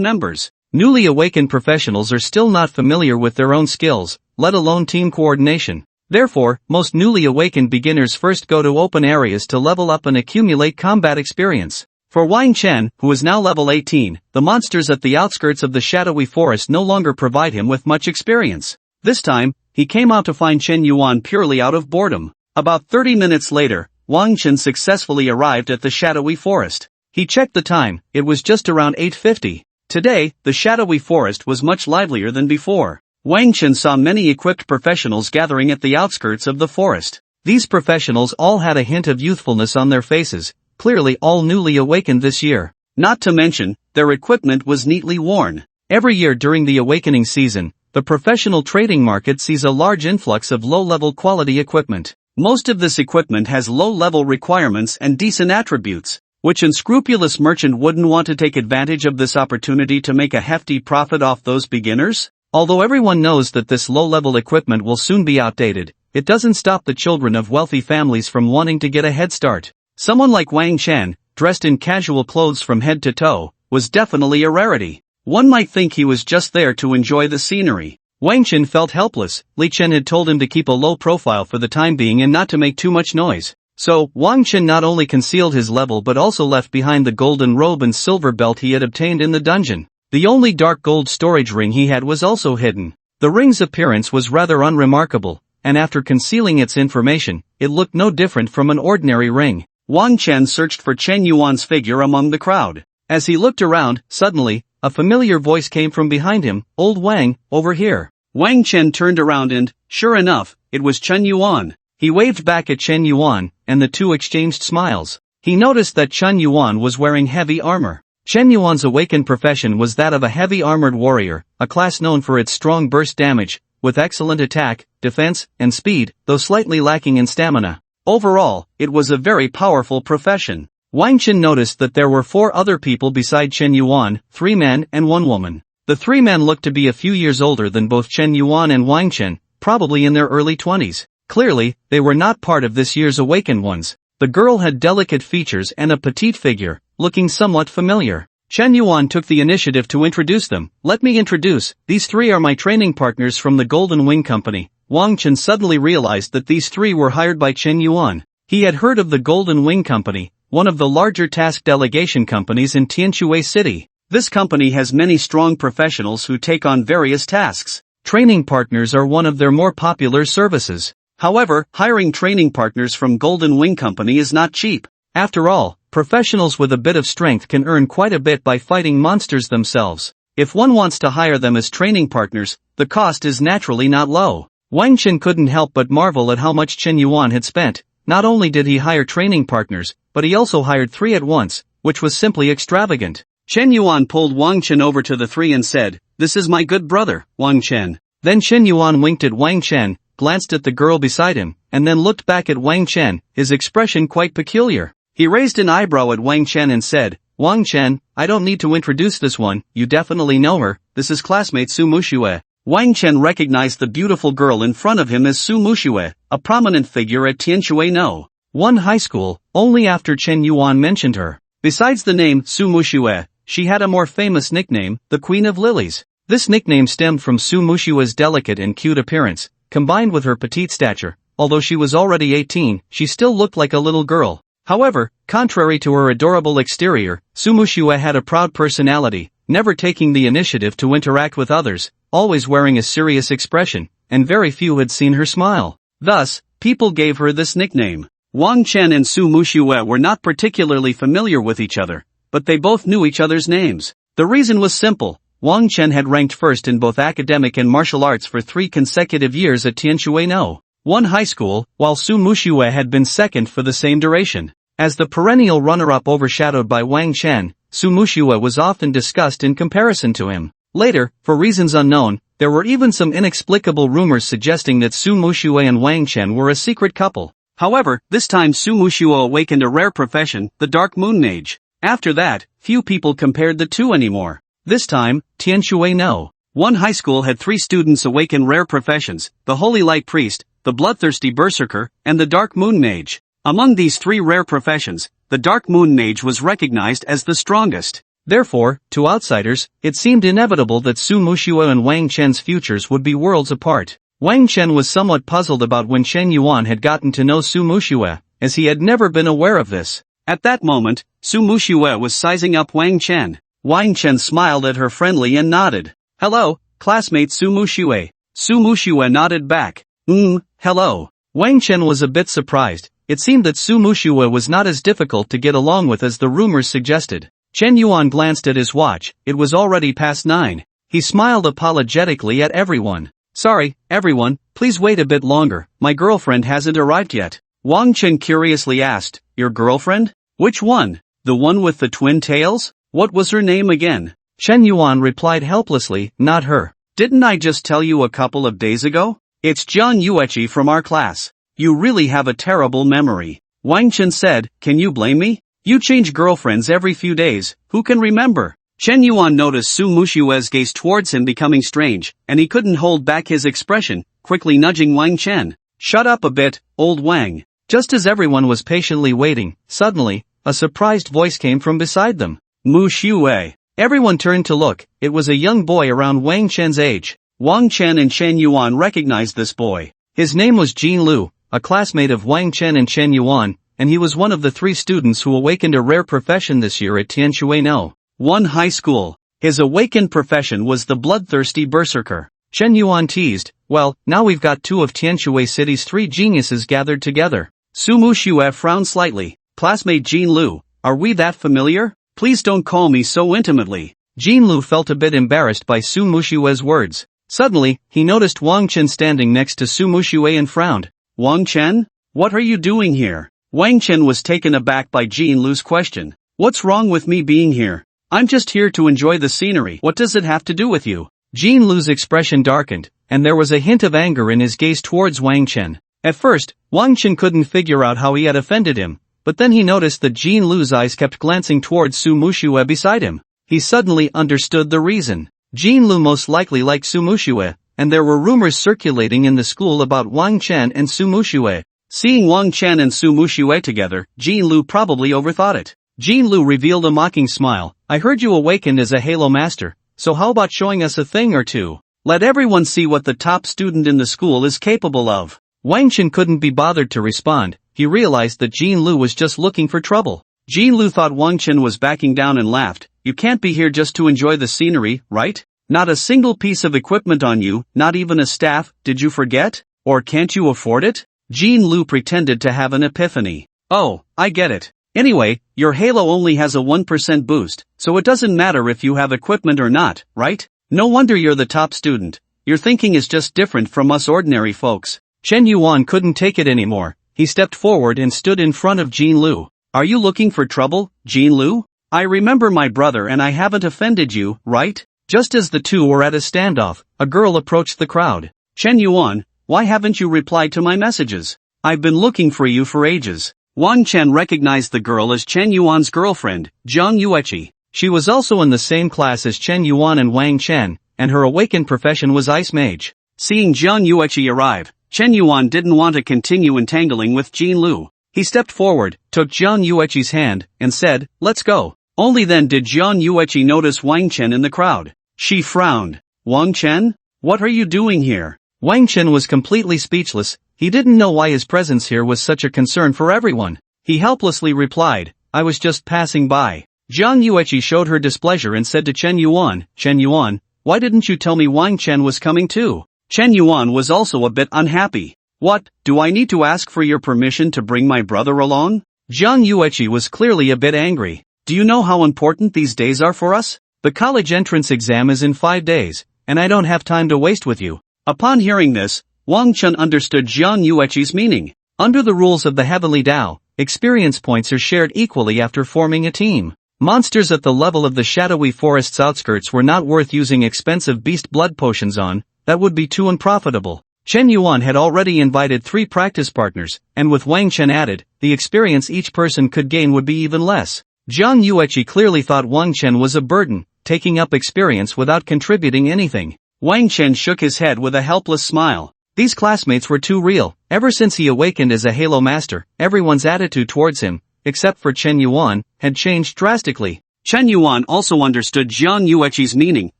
members. Newly awakened professionals are still not familiar with their own skills, let alone team coordination. Therefore, most newly awakened beginners first go to open areas to level up and accumulate combat experience. For Wang Chen, who is now level 18, the monsters at the outskirts of the shadowy forest no longer provide him with much experience. This time, he came out to find Chen Yuan purely out of boredom. About 30 minutes later, Wang Chen successfully arrived at the shadowy forest. He checked the time, it was just around 8:50. Today, the shadowy forest was much livelier than before. Wang Chen saw many equipped professionals gathering at the outskirts of the forest. These professionals all had a hint of youthfulness on their faces, clearly all newly awakened this year. Not to mention, their equipment was neatly worn. Every year during the awakening season, the professional trading market sees a large influx of low-level quality equipment. Most of this equipment has low-level requirements and decent attributes. Which unscrupulous merchant wouldn't want to take advantage of this opportunity to make a hefty profit off those beginners? Although everyone knows that this low-level equipment will soon be outdated, it doesn't stop the children of wealthy families from wanting to get a head start. Someone like Wang Chen, dressed in casual clothes from head to toe, was definitely a rarity. One might think he was just there to enjoy the scenery. Wang Chen felt helpless. Li Chen had told him to keep a low profile for the time being and not to make too much noise. So, Wang Chen not only concealed his level but also left behind the golden robe and silver belt he had obtained in the dungeon. The only dark gold storage ring he had was also hidden. The ring's appearance was rather unremarkable, and after concealing its information, it looked no different from an ordinary ring. Wang Chen searched for Chen Yuan's figure among the crowd. As he looked around, suddenly, a familiar voice came from behind him, "Old Wang, over here." Wang Chen turned around and, sure enough, it was Chen Yuan. He waved back at Chen Yuan, and the two exchanged smiles. He noticed that Chen Yuan was wearing heavy armor. Chen Yuan's awakened profession was that of a heavy armored warrior, a class known for its strong burst damage, with excellent attack, defense, and speed, though slightly lacking in stamina. Overall, it was a very powerful profession. Wang Chen noticed that there were 4 other people beside Chen Yuan, 3 men and 1 woman. The 3 men looked to be a few years older than both Chen Yuan and Wang Chen, probably in their early 20s. Clearly, they were not part of this year's awakened ones. The girl had delicate features and a petite figure, looking somewhat familiar. Chen Yuan took the initiative to introduce them. "Let me introduce, these 3 are my training partners from the Golden Wing Company." Wang Chen suddenly realized that these 3 were hired by Chen Yuan. He had heard of the Golden Wing Company, one of the larger task delegation companies in Tianquan City. This company has many strong professionals who take on various tasks. Training partners are one of their more popular services. However, hiring training partners from Golden Wing Company is not cheap. After all, professionals with a bit of strength can earn quite a bit by fighting monsters themselves. If one wants to hire them as training partners, the cost is naturally not low. Wang Chen couldn't help but marvel at how much Chen Yuan had spent. Not only did he hire training partners, but he also hired 3 at once, which was simply extravagant. Chen Yuan pulled Wang Chen over to the 3 and said, "This is my good brother, Wang Chen." Then Chen Yuan winked at Wang Chen, glanced at the girl beside him, and then looked back at Wang Chen, his expression quite peculiar. He raised an eyebrow at Wang Chen and said, "Wang Chen, I don't need to introduce this one, you definitely know her, this is classmate Su Muxue." Wang Chen recognized the beautiful girl in front of him as Su Muxue, a prominent figure at Tianquan No. 1 high school, only after Chen Yuan mentioned her. Besides the name Su Muxue, she had a more famous nickname, the Queen of Lilies. This nickname stemmed from Su Mushua's delicate and cute appearance, combined with her petite stature. Although she was already 18, she still looked like a little girl. However, contrary to her adorable exterior, Su Muxue had a proud personality, never taking the initiative to interact with others, always wearing a serious expression, and very few had seen her smile. Thus, people gave her this nickname. Wang Chen and Su Muxue were not particularly familiar with each other, but they both knew each other's names. The reason was simple. Wang Chen had ranked first in both academic and martial arts for 3 consecutive years at Tianshui No. 1 high school, while Su Muxue had been second for the same duration. As the perennial runner-up overshadowed by Wang Chen, Su Muxue was often discussed in comparison to him. Later, for reasons unknown, there were even some inexplicable rumors suggesting that Su Muxue and Wang Chen were a secret couple. However, this time Su Muxue awakened a rare profession, the Dark Moon Mage. After that, few people compared the two anymore. This time, Tianshui No. 1 high school had 3 students awaken rare professions, the Holy Light Priest, the Bloodthirsty Berserker, and the Dark Moon Mage. Among these 3 rare professions, the Dark Moon Mage was recognized as the strongest. Therefore, to outsiders, it seemed inevitable that Su Muxue and Wang Chen's futures would be worlds apart. Wang Chen was somewhat puzzled about when Chen Yuan had gotten to know Su Muxue, as he had never been aware of this. At that moment, Su Muxue was sizing up Wang Chen. Wang Chen smiled at her friendly and nodded. "Hello, classmate Su Muxue." Su Muxue nodded back. Hello." Wang Chen was a bit surprised. It seemed that Su Muxue was not as difficult to get along with as the rumors suggested. Chen Yuan glanced at his watch. It was already past 9. He smiled apologetically at everyone. "Sorry, everyone, please wait a bit longer, my girlfriend hasn't arrived yet." Wang Chen curiously asked, "Your girlfriend? Which one? The one with the twin tails? What was her name again?" Chen Yuan replied helplessly, "Not her. Didn't I just tell you a couple of days ago? It's Jiang Yueqi from our class." "You really have a terrible memory," Wang Chen said. "Can you blame me? You change girlfriends every few days, who can remember?" Chen Yuan noticed Su Muxue's gaze towards him becoming strange, and he couldn't hold back his expression, quickly nudging Wang Chen. "Shut up a bit, old Wang." Just as everyone was patiently waiting, suddenly, a surprised voice came from beside them. "Muxue." Everyone turned to look. It was a young boy around Wang Chen's age. Wang Chen and Chen Yuan recognized this boy. His name was Jin Lu, a classmate of Wang Chen and Chen Yuan, and he was one of the 3 students who awakened a rare profession this year at Tianshui No. 1 high school. His awakened profession was the Bloodthirsty Berserker. Chen Yuan teased, "Well, now we've got 2 of Tianshui City's 3 geniuses gathered together." Su Muxue frowned slightly. "Classmate Jin Lu, are we that familiar? Please don't call me so intimately." Jin Lu felt a bit embarrassed by Su Muxue's words. Suddenly, he noticed Wang Chen standing next to Su Muxue and frowned. "Wang Chen? What are you doing here?" Wang Chen was taken aback by Jin Lu's question. "What's wrong with me being here? I'm just here to enjoy the scenery. What does it have to do with you?" Jin Lu's expression darkened, and there was a hint of anger in his gaze towards Wang Chen. At first, Wang Chen couldn't figure out how he had offended him, but then he noticed that Jin Lu's eyes kept glancing towards Su Muxue beside him. He suddenly understood the reason. Jin Lu most likely liked Su Muxue, and there were rumors circulating in the school about Wang Chen and Su Muxue. Seeing Wang Chen and Su Muxue together, Jin Lu probably overthought it. Jin Lu revealed a mocking smile. "I heard you awakened as a Halo Master, so how about showing us a thing or two? Let everyone see what the top student in the school is capable of." Wang Chen couldn't be bothered to respond. He realized that Jin Lu was just looking for trouble. Jin Lu thought Wang Chen was backing down and laughed. "You can't be here just to enjoy the scenery, right? Not a single piece of equipment on you, not even a staff, did you forget? Or can't you afford it?" Jin Lu pretended to have an epiphany. "Oh, I get it. Anyway, your Halo only has a 1% boost, so it doesn't matter if you have equipment or not, right? No wonder you're the top student. Your thinking is just different from us ordinary folks." Chen Yuan couldn't take it anymore. He stepped forward and stood in front of Jin Lu. "Are you looking for trouble, Jin Lu? I remember my brother and I haven't offended you, right?" Just as the two were at a standoff, a girl approached the crowd. "Chen Yuan, why haven't you replied to my messages? I've been looking for you for ages." Wang Chen recognized the girl as Chen Yuan's girlfriend, Jiang Yueqi. She was also in the same class as Chen Yuan and Wang Chen, and her awakened profession was Ice Mage. Seeing Jiang Yueqi arrive, Chen Yuan didn't want to continue entangling with Jin Lu. He stepped forward, took Jiang Yueqi's hand, and said, "Let's go." Only then did Jiang Yueqi notice Wang Chen in the crowd. She frowned. "Wang Chen? What are you doing here?" Wang Chen was completely speechless. He didn't know why his presence here was such a concern for everyone. He helplessly replied, "I was just passing by." Jiang Yueqi showed her displeasure and said to Chen Yuan, "Chen Yuan, why didn't you tell me Wang Chen was coming too?" Chen Yuan was also a bit unhappy. "What, do I need to ask for your permission to bring my brother along?" Jiang Yueqi was clearly a bit angry. "Do you know how important these days are for us? The college entrance exam is in 5 days, and I don't have time to waste with you." Upon hearing this, Wang Chen understood Jiang Yueqi's meaning. Under the rules of the Heavenly Dao, experience points are shared equally after forming a team. Monsters at the level of the shadowy forest's outskirts were not worth using expensive beast blood potions on, that would be too unprofitable. Chen Yuan had already invited 3 practice partners, and with Wang Chen added, the experience each person could gain would be even less. Jiang Yueqi clearly thought Wang Chen was a burden, taking up experience without contributing anything. Wang Chen shook his head with a helpless smile. These classmates were too real. Ever since he awakened as a Halo Master, everyone's attitude towards him, except for Chen Yuan, had changed drastically. Chen Yuan also understood Jiang Yueqi's meaning,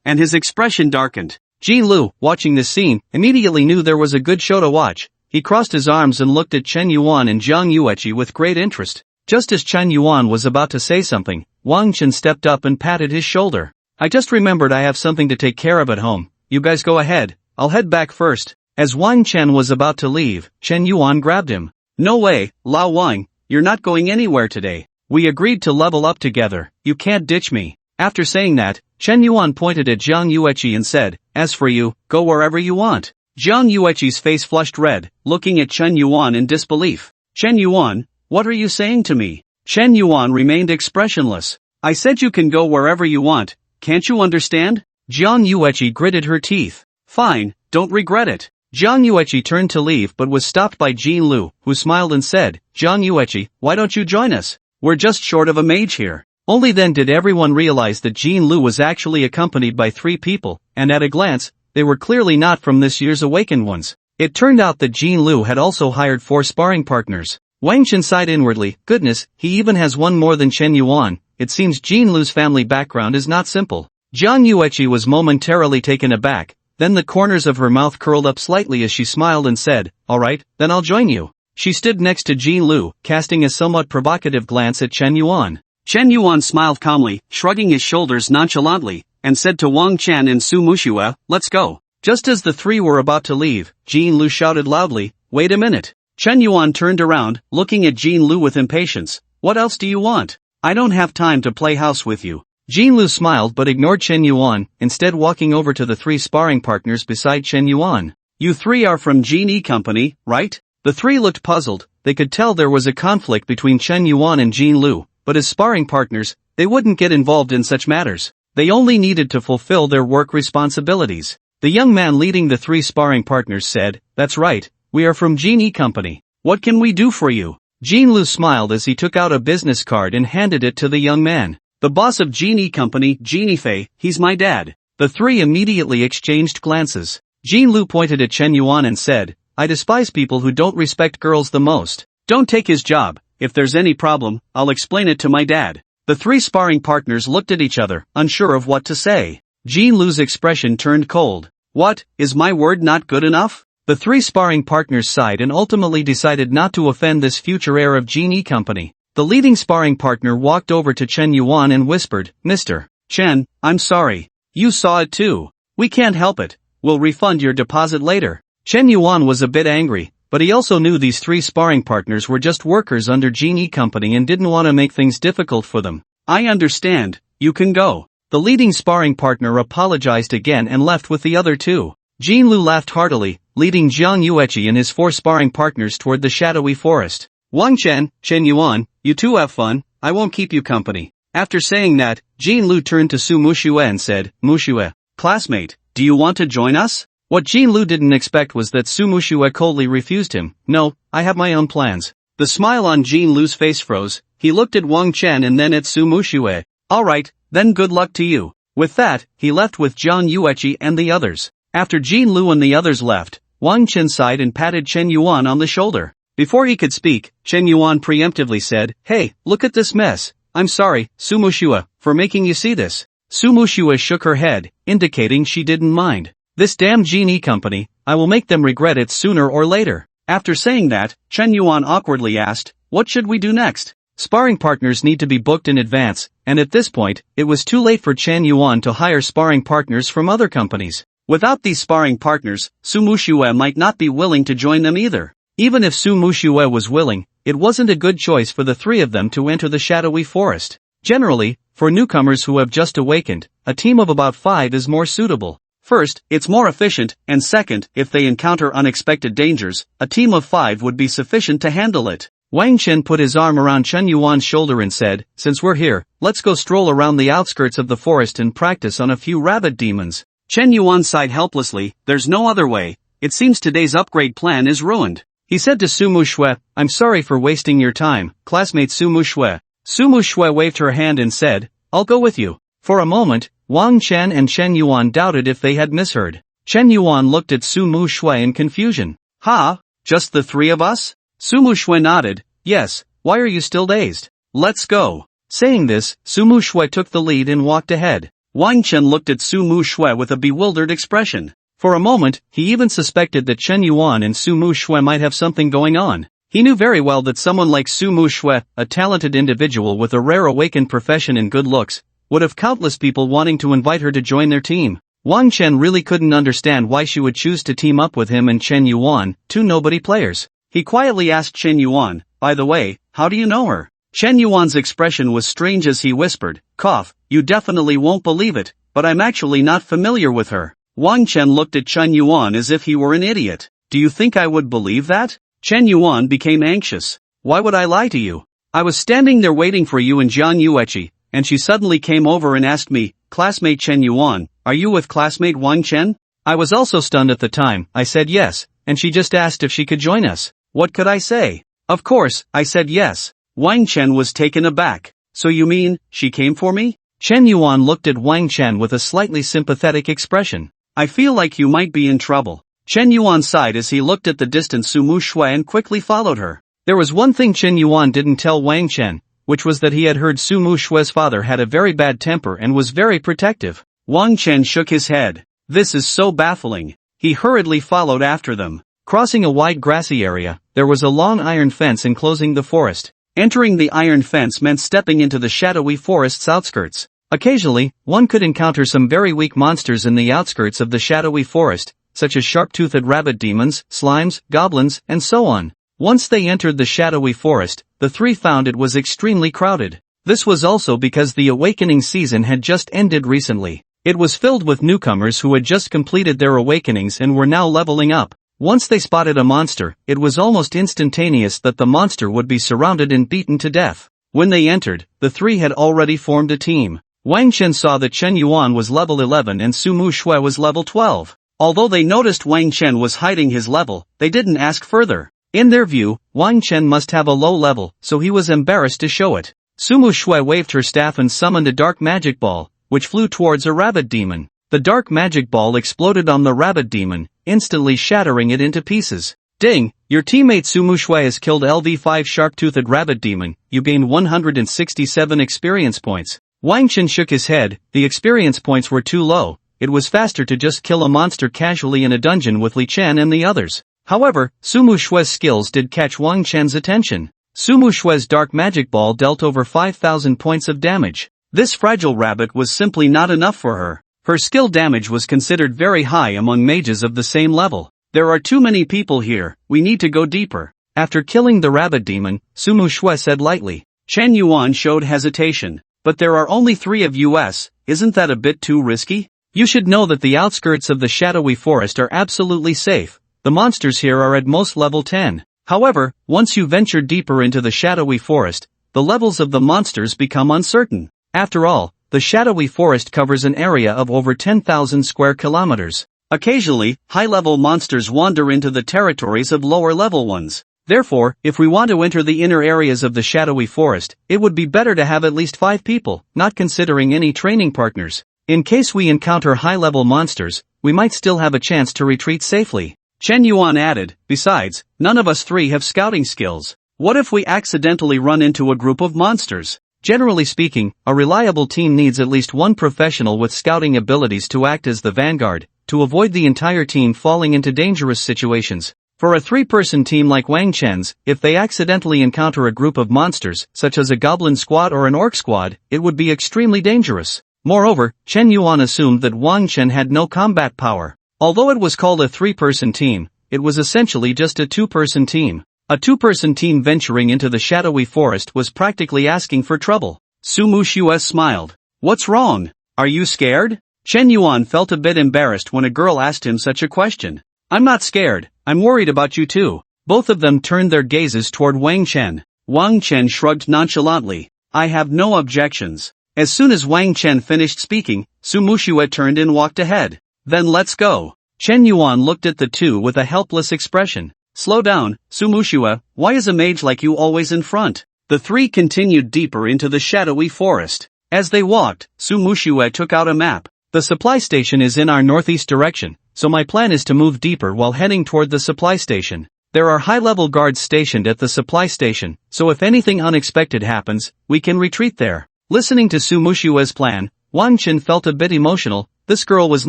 and his expression darkened. Jin Lu, watching this scene, immediately knew there was a good show to watch. He crossed his arms and looked at Chen Yuan and Jiang Yueqi with great interest. Just as Chen Yuan was about to say something, Wang Chen stepped up and patted his shoulder. "I just remembered I have something to take care of at home. You guys go ahead, I'll head back first." As Wang Chen was about to leave, Chen Yuan grabbed him. "No way, Lao Wang, you're not going anywhere today. We agreed to level up together, you can't ditch me." After saying that, Chen Yuan pointed at Jiang Yueqi and said, "As for you, go wherever you want." Jiang Yueqi's face flushed red, looking at Chen Yuan in disbelief. "Chen Yuan, what are you saying to me?" Chen Yuan remained expressionless. "I said you can go wherever you want, can't you understand?" Jiang Yueqi gritted her teeth. "Fine, don't regret it." Jiang Yueqi turned to leave but was stopped by Jin Lu, who smiled and said, "Jiang Yueqi, why don't you join us? We're just short of a mage here." Only then did everyone realize that Jin Lu was actually accompanied by 3 people, and at a glance, they were clearly not from this year's Awakened Ones. It turned out that Jin Lu had also hired 4 sparring partners. Wang Chen sighed inwardly, goodness, he even has one more than Chen Yuan. It seems Jin Lu's family background is not simple. Jiang Yueqi was momentarily taken aback. Then the corners of her mouth curled up slightly as she smiled and said, "Alright, then I'll join you." She stood next to Jin Lu, casting a somewhat provocative glance at Chen Yuan. Chen Yuan smiled calmly, shrugging his shoulders nonchalantly, and said to Wang Chen and Su Mushue, "Let's go." Just as the 3 were about to leave, Jin Lu shouted loudly, "Wait a minute." Chen Yuan turned around, looking at Jin Lu with impatience. "What else do you want? I don't have time to play house with you." Jin Lu smiled but ignored Chen Yuan, instead walking over to the 3 sparring partners beside Chen Yuan. "You 3 are from Jin Company, right?" The 3 looked puzzled. They could tell there was a conflict between Chen Yuan and Jin Lu, but as sparring partners, they wouldn't get involved in such matters. They only needed to fulfill their work responsibilities. The young man leading the 3 sparring partners said, "That's right, we are from Jin Company. What can we do for you?" Jin Lu smiled as he took out a business card and handed it to the young man. "The boss of Genie Company, Genie Fei, he's my dad." The 3 immediately exchanged glances. Jin Lu pointed at Chen Yuan and said, "I despise people who don't respect girls the most. Don't take his job. If there's any problem, I'll explain it to my dad." The 3 sparring partners looked at each other, unsure of what to say. Jin Lu's expression turned cold. "What, is my word not good enough?" The 3 sparring partners sighed and ultimately decided not to offend this future heir of Genie Company. The leading sparring partner walked over to Chen Yuan and whispered, "Mr. Chen, I'm sorry. You saw it too. We can't help it. We'll refund your deposit later." Chen Yuan was a bit angry, but he also knew these 3 sparring partners were just workers under Genie Company and didn't want to make things difficult for them. "I understand, you can go." The leading sparring partner apologized again and left with the other 2. Jin Lu laughed heartily, leading Jiang Yueqi and his 4 sparring partners toward the shadowy forest. "Wang Chen, Chen Yuan, you 2 have fun, I won't keep you company." After saying that, Jin Lu turned to Su Mushue and said, "Mushue, classmate, do you want to join us?" What Jin Lu didn't expect was that Su Mushue coldly refused him. "No, I have my own plans." The smile on Jin Lu's face froze. He looked at Wang Chen and then at Su Mushue. "Alright, then good luck to you." With that, he left with Jiang Yueqi and the others. After Jin Lu and the others left, Wang Chen sighed and patted Chen Yuan on the shoulder. Before he could speak, Chen Yuan preemptively said, "Hey, look at this mess. I'm sorry, Su Mushue, for making you see this." Su Mushue shook her head, indicating she didn't mind. "This damn Genie Company, I will make them regret it sooner or later." After saying that, Chen Yuan awkwardly asked, "What should we do next?" Sparring partners need to be booked in advance, and at this point, it was too late for Chen Yuan to hire sparring partners from other companies. Without these sparring partners, Su Muxue might not be willing to join them either. Even if Su Muxue was willing, it wasn't a good choice for the three of them to enter the shadowy forest. Generally, for newcomers who have just awakened, a team of about 5 is more suitable. First, it's more efficient, and second, if they encounter unexpected dangers, a team of 5 would be sufficient to handle it. Wang Chen put his arm around Chen Yuan's shoulder and said, "Since we're here, let's go stroll around the outskirts of the forest and practice on a few rabbit demons." Chen Yuan sighed helplessly. "There's no other way. It seems today's upgrade plan is ruined." He said to Su Muxue, "I'm sorry for wasting your time, classmate Su Muxue." Su Muxue waved her hand and said, "I'll go with you." For a moment, Wang Chen and Chen Yuan doubted if they had misheard. Chen Yuan looked at Su Muxue in confusion. "Ha? Just the 3 of us?" Su Muxue nodded. "Yes, why are you still dazed? Let's go." Saying this, Su Muxue took the lead and walked ahead. Wang Chen looked at Su Muxue with a bewildered expression. For a moment, he even suspected that Chen Yuan and Su Muxue might have something going on. He knew very well that someone like Su Muxue, a talented individual with a rare awakened profession and good looks, would have countless people wanting to invite her to join their team. Wang Chen really couldn't understand why she would choose to team up with him and Chen Yuan, 2 nobody players. He quietly asked Chen Yuan, "By the way, how do you know her?" Chen Yuan's expression was strange as he whispered, "Cough, you definitely won't believe it, but I'm actually not familiar with her." Wang Chen looked at Chen Yuan as if he were an idiot. "Do you think I would believe that?" Chen Yuan became anxious. "Why would I lie to you? I was standing there waiting for you in Jian Yuechi, and she suddenly came over and asked me, 'Classmate Chen Yuan, are you with classmate Wang Chen?' I was also stunned at the time. I said yes, and she just asked if she could join us. What could I say? Of course, I said yes." Wang Chen was taken aback. "So you mean, she came for me?" Chen Yuan looked at Wang Chen with a slightly sympathetic expression. "I feel like you might be in trouble." Chen Yuan sighed as he looked at the distant Su Muxue and quickly followed her. There was one thing Chen Yuan didn't tell Wang Chen, which was that he had heard Su Muxue's father had a very bad temper and was very protective. Wang Chen shook his head. "This is so baffling." He hurriedly followed after them. Crossing a wide grassy area, there was a long iron fence enclosing the forest. Entering the iron fence meant stepping into the shadowy forest's outskirts. Occasionally, one could encounter some very weak monsters in the outskirts of the shadowy forest, such as sharp-toothed rabbit demons, slimes, goblins, and so on. Once they entered the shadowy forest, the 3 found it was extremely crowded. This was also because the awakening season had just ended recently. It was filled with newcomers who had just completed their awakenings and were now leveling up. Once they spotted a monster, it was almost instantaneous that the monster would be surrounded and beaten to death. When they entered, the 3 had already formed a team. Wang Chen saw that Chen Yuan was level 11 and Su Muxue was level 12. Although they noticed Wang Chen was hiding his level, they didn't ask further. In their view, Wang Chen must have a low level, so he was embarrassed to show it. Su Muxue waved her staff and summoned a dark magic ball, which flew towards a rabbit demon. The dark magic ball exploded on the rabbit demon, instantly shattering it into pieces. "Ding! Your teammate Su Muxue has killed LV5 sharp-toothed rabbit demon. You gain 167 experience points." Wang Chen shook his head. The experience points were too low. It was faster to just kill a monster casually in a dungeon with Li Chen and the others. However, Su Muxue's skills did catch Wang Chen's attention. Su Muxue's dark magic ball dealt over 5,000 points of damage. This fragile rabbit was simply not enough for her. Her skill damage was considered very high among mages of the same level. "There are too many people here, we need to go deeper." After killing the rabbit demon, Su Muxue said lightly. Chen Yuan showed hesitation. "But there are only 3 of us, isn't that a bit too risky? You should know that the outskirts of the shadowy forest are absolutely safe. The monsters here are at most level 10. However, once you venture deeper into the shadowy forest, the levels of the monsters become uncertain. After all, the shadowy forest covers an area of over 10,000 square kilometers. Occasionally, high-level monsters wander into the territories of lower-level ones. Therefore, if we want to enter the inner areas of the shadowy forest, it would be better to have at least 5 people, not considering any training partners. In case we encounter high-level monsters, we might still have a chance to retreat safely." Chen Yuan added, "Besides, none of us 3 have scouting skills. What if we accidentally run into a group of monsters?" Generally speaking, a reliable team needs at least one professional with scouting abilities to act as the vanguard, to avoid the entire team falling into dangerous situations. For a 3-person team like Wang Chen's, if they accidentally encounter a group of monsters, such as a goblin squad or an orc squad, it would be extremely dangerous. Moreover, Chen Yuan assumed that Wang Chen had no combat power. Although it was called a 3-person team, it was essentially just a 2-person team. A 2-person team venturing into the shadowy forest was practically asking for trouble. Su Muxue smiled. What's wrong? Are you scared? Chen Yuan felt a bit embarrassed when a girl asked him such a question. I'm not scared, I'm worried about you too. Both of them turned their gazes toward Wang Chen. Wang Chen shrugged nonchalantly. I have no objections. As soon as Wang Chen finished speaking, Su Muxue turned and walked ahead. Then let's go. Chen Yuan looked at the two with a helpless expression. Slow down, Su Muxue, why is a mage like you always in front? The three continued deeper into the shadowy forest. As they walked, Su Muxue took out a map. The supply station is in our northeast direction, so my plan is to move deeper while heading toward the supply station. There are high-level guards stationed at the supply station, so if anything unexpected happens, we can retreat there. Listening to Su Muxue's plan, Wang Chen felt a bit emotional. This girl was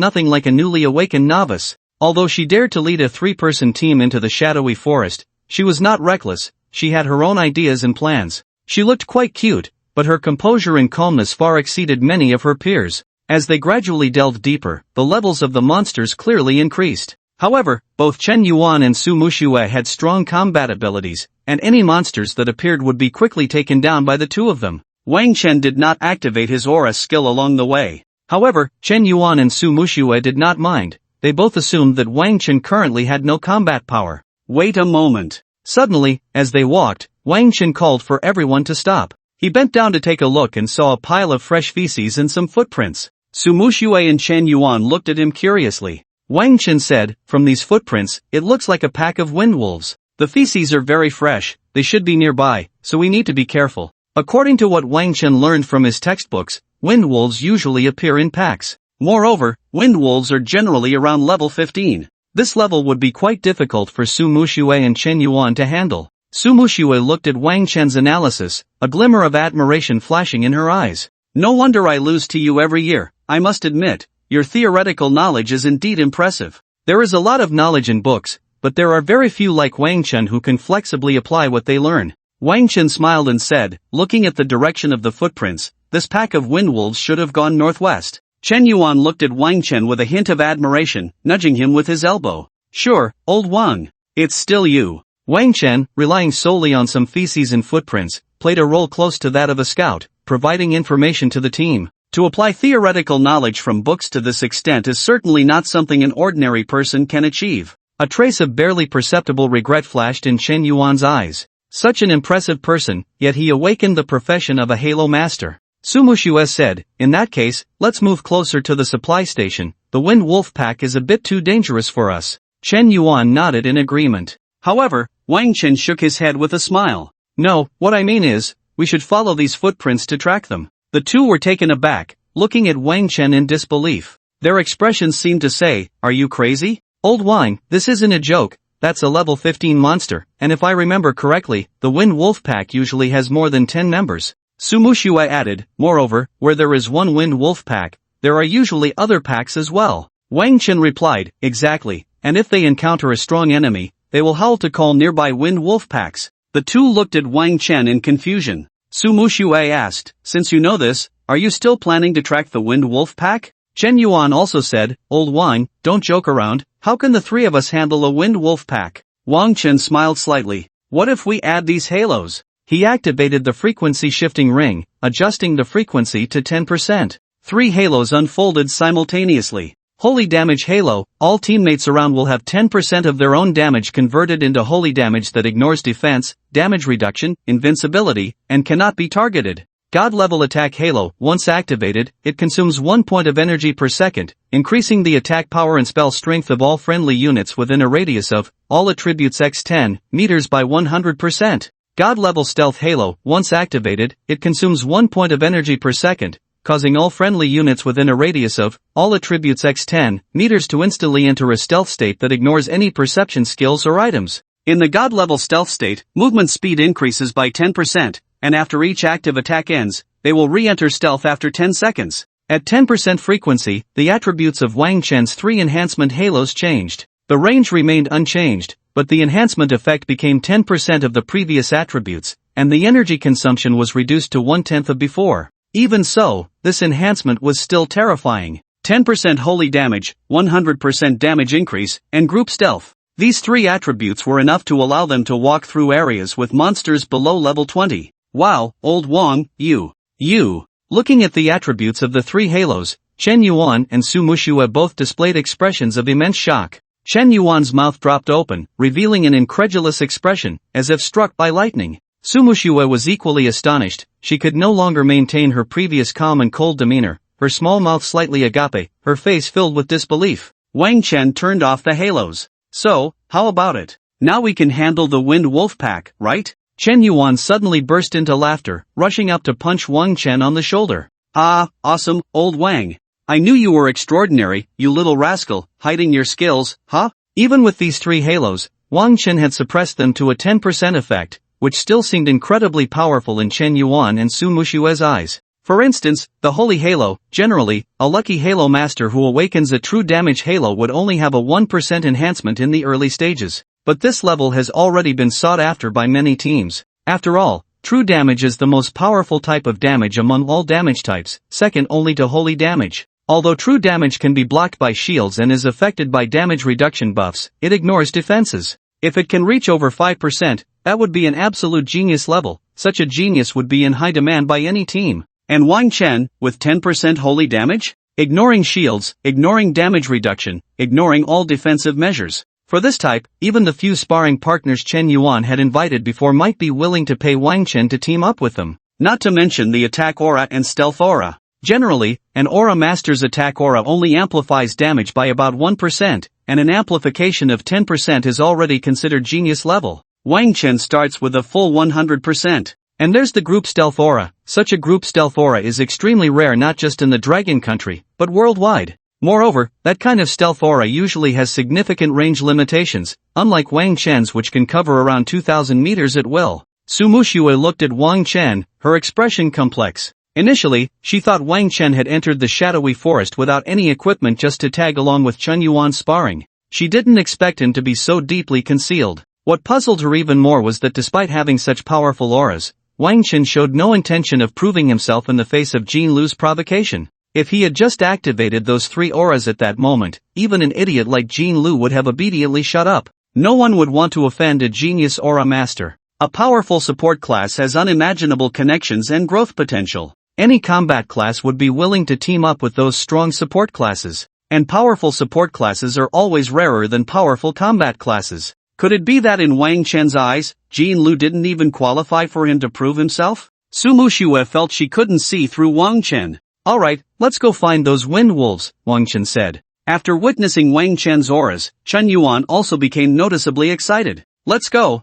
nothing like a newly awakened novice. Although she dared to lead a 3-person team into the shadowy forest, she was not reckless. She had her own ideas and plans. She looked quite cute, but her composure and calmness far exceeded many of her peers. As they gradually delved deeper, the levels of the monsters clearly increased. However, both Chen Yuan and Su Muxue had strong combat abilities, and any monsters that appeared would be quickly taken down by the two of them. Wang Chen did not activate his aura skill along the way. However, Chen Yuan and Su Muxue did not mind. They both assumed that Wang Chen currently had no combat power. Wait a moment. Suddenly, as they walked, Wang Chen called for everyone to stop. He bent down to take a look and saw a pile of fresh feces and some footprints. Su Muxue and Chen Yuan looked at him curiously. Wang Chen said, from these footprints, it looks like a pack of wind wolves. The feces are very fresh, they should be nearby, so we need to be careful. According to what Wang Chen learned from his textbooks, wind wolves usually appear in packs. Moreover, wind wolves are generally around level 15. This level would be quite difficult for Su Muxue and Chen Yuan to handle. Su Muxue looked at Wang Chen's analysis, a glimmer of admiration flashing in her eyes. No wonder I lose to you every year. I must admit, your theoretical knowledge is indeed impressive. There is a lot of knowledge in books, but there are very few like Wang Chen who can flexibly apply what they learn. Wang Chen smiled and said, looking at the direction of the footprints, this pack of wind wolves should have gone northwest. Chen Yuan looked at Wang Chen with a hint of admiration, nudging him with his elbow. Sure, old Wang. It's still you. Wang Chen, relying solely on some feces and footprints, played a role close to that of a scout, providing information to the team. To apply theoretical knowledge from books to this extent is certainly not something an ordinary person can achieve. A trace of barely perceptible regret flashed in Chen Yuan's eyes. Such an impressive person, yet he awakened the profession of a Halo master. Su Muxue said, in that case, let's move closer to the supply station. The wind wolf pack is a bit too dangerous for us. Chen Yuan nodded in agreement. However, Wang Chen shook his head with a smile. No, what I mean is, we should follow these footprints to track them. The two were taken aback, looking at Wang Chen in disbelief. Their expressions seemed to say, are you crazy? Old Wang, this isn't a joke, that's a level 15 monster, and if I remember correctly, the wind wolf pack usually has more than 10 members. Su Muxue added, moreover, where there is one wind wolf pack, there are usually other packs as well. Wang Chen replied, exactly, and if they encounter a strong enemy, they will howl to call nearby wind wolf packs. The two looked at Wang Chen in confusion. Su Muxue asked, since you know this, are you still planning to track the wind wolf pack? Chen Yuan also said, old Wang, don't joke around, how can the three of us handle a wind wolf pack? Wang Chen smiled slightly. What if we add these halos? He activated the frequency shifting ring, adjusting the frequency to 10%. 3 halos unfolded simultaneously. Holy damage halo, all teammates around will have 10% of their own damage converted into holy damage that ignores defense, damage reduction, invincibility, and cannot be targeted. God level attack halo, once activated, it consumes 1 point of energy per second, increasing the attack power and spell strength of all friendly units within a radius of, all attributes x 10 meters by 100%. God level stealth halo, once activated, it consumes 1 point of energy per second, causing all friendly units within a radius of, all attributes x 10 meters to instantly enter a stealth state that ignores any perception skills or items. In the God level stealth state, movement speed increases by 10%, and after each active attack ends, they will re-enter stealth after 10 seconds. At 10% frequency, the attributes of Wang Chen's 3 enhancement halos changed. The range remained unchanged, but the enhancement effect became 10% of the previous attributes, and the energy consumption was reduced to 1/10 of before. Even so, this enhancement was still terrifying. 10% holy damage, 100% damage increase, and group stealth. These three attributes were enough to allow them to walk through areas with monsters below level 20. Wow, old Wang, you. Looking at the attributes of the three halos, Chen Yuan and Su Muxue both displayed expressions of immense shock. Chen Yuan's mouth dropped open, revealing an incredulous expression, as if struck by lightning. Su Muxue was equally astonished. She could no longer maintain her previous calm and cold demeanor, her small mouth slightly agape, her face filled with disbelief. Wang Chen turned off the halos. So, how about it? Now we can handle the Wind Wolf Pack, right? Chen Yuan suddenly burst into laughter, rushing up to punch Wang Chen on the shoulder. Ah, awesome, old Wang. I knew you were extraordinary, you little rascal, hiding your skills, huh? Even with these three halos, Wang Chen had suppressed them to a 10% effect, which still seemed incredibly powerful in Chen Yuan and Su Muxue's eyes. For instance, the Holy Halo, generally, a lucky Halo Master who awakens a true damage Halo would only have a 1% enhancement in the early stages. But this level has already been sought after by many teams. After all, true damage is the most powerful type of damage among all damage types, second only to holy damage. Although true damage can be blocked by shields and is affected by damage reduction buffs, it ignores defenses. If it can reach over 5%, that would be an absolute genius level. Such a genius would be in high demand by any team. And Wang Chen, with 10% holy damage? Ignoring shields, ignoring damage reduction, ignoring all defensive measures. For this type, even the few sparring partners Chen Yuan had invited before might be willing to pay Wang Chen to team up with them. Not to mention the attack aura and stealth aura. Generally, an aura master's attack aura only amplifies damage by about 1%, and an amplification of 10% is already considered genius level. Wang Chen starts with a full 100%. And there's the group stealth aura. Such a group stealth aura is extremely rare not just in the Dragon Country, but worldwide. Moreover, that kind of stealth aura usually has significant range limitations, unlike Wang Chen's which can cover around 2,000 meters at will. Su Muxue looked at Wang Chen, her expression complex. Initially, she thought Wang Chen had entered the shadowy forest without any equipment just to tag along with Chen Yuan's sparring. She didn't expect him to be so deeply concealed. What puzzled her even more was that despite having such powerful auras, Wang Chen showed no intention of proving himself in the face of Jin Lu's provocation. If he had just activated those three auras at that moment, even an idiot like Jin Lu would have obediently shut up. No one would want to offend a genius aura master. A powerful support class has unimaginable connections and growth potential. Any combat class would be willing to team up with those strong support classes. And powerful support classes are always rarer than powerful combat classes. Could it be that in Wang Chen's eyes, Jin Lu didn't even qualify for him to prove himself? Su Muxue felt she couldn't see through Wang Chen. Alright, let's go find those wind wolves, Wang Chen said. After witnessing Wang Chen's auras, Chen Yuan also became noticeably excited. Let's go.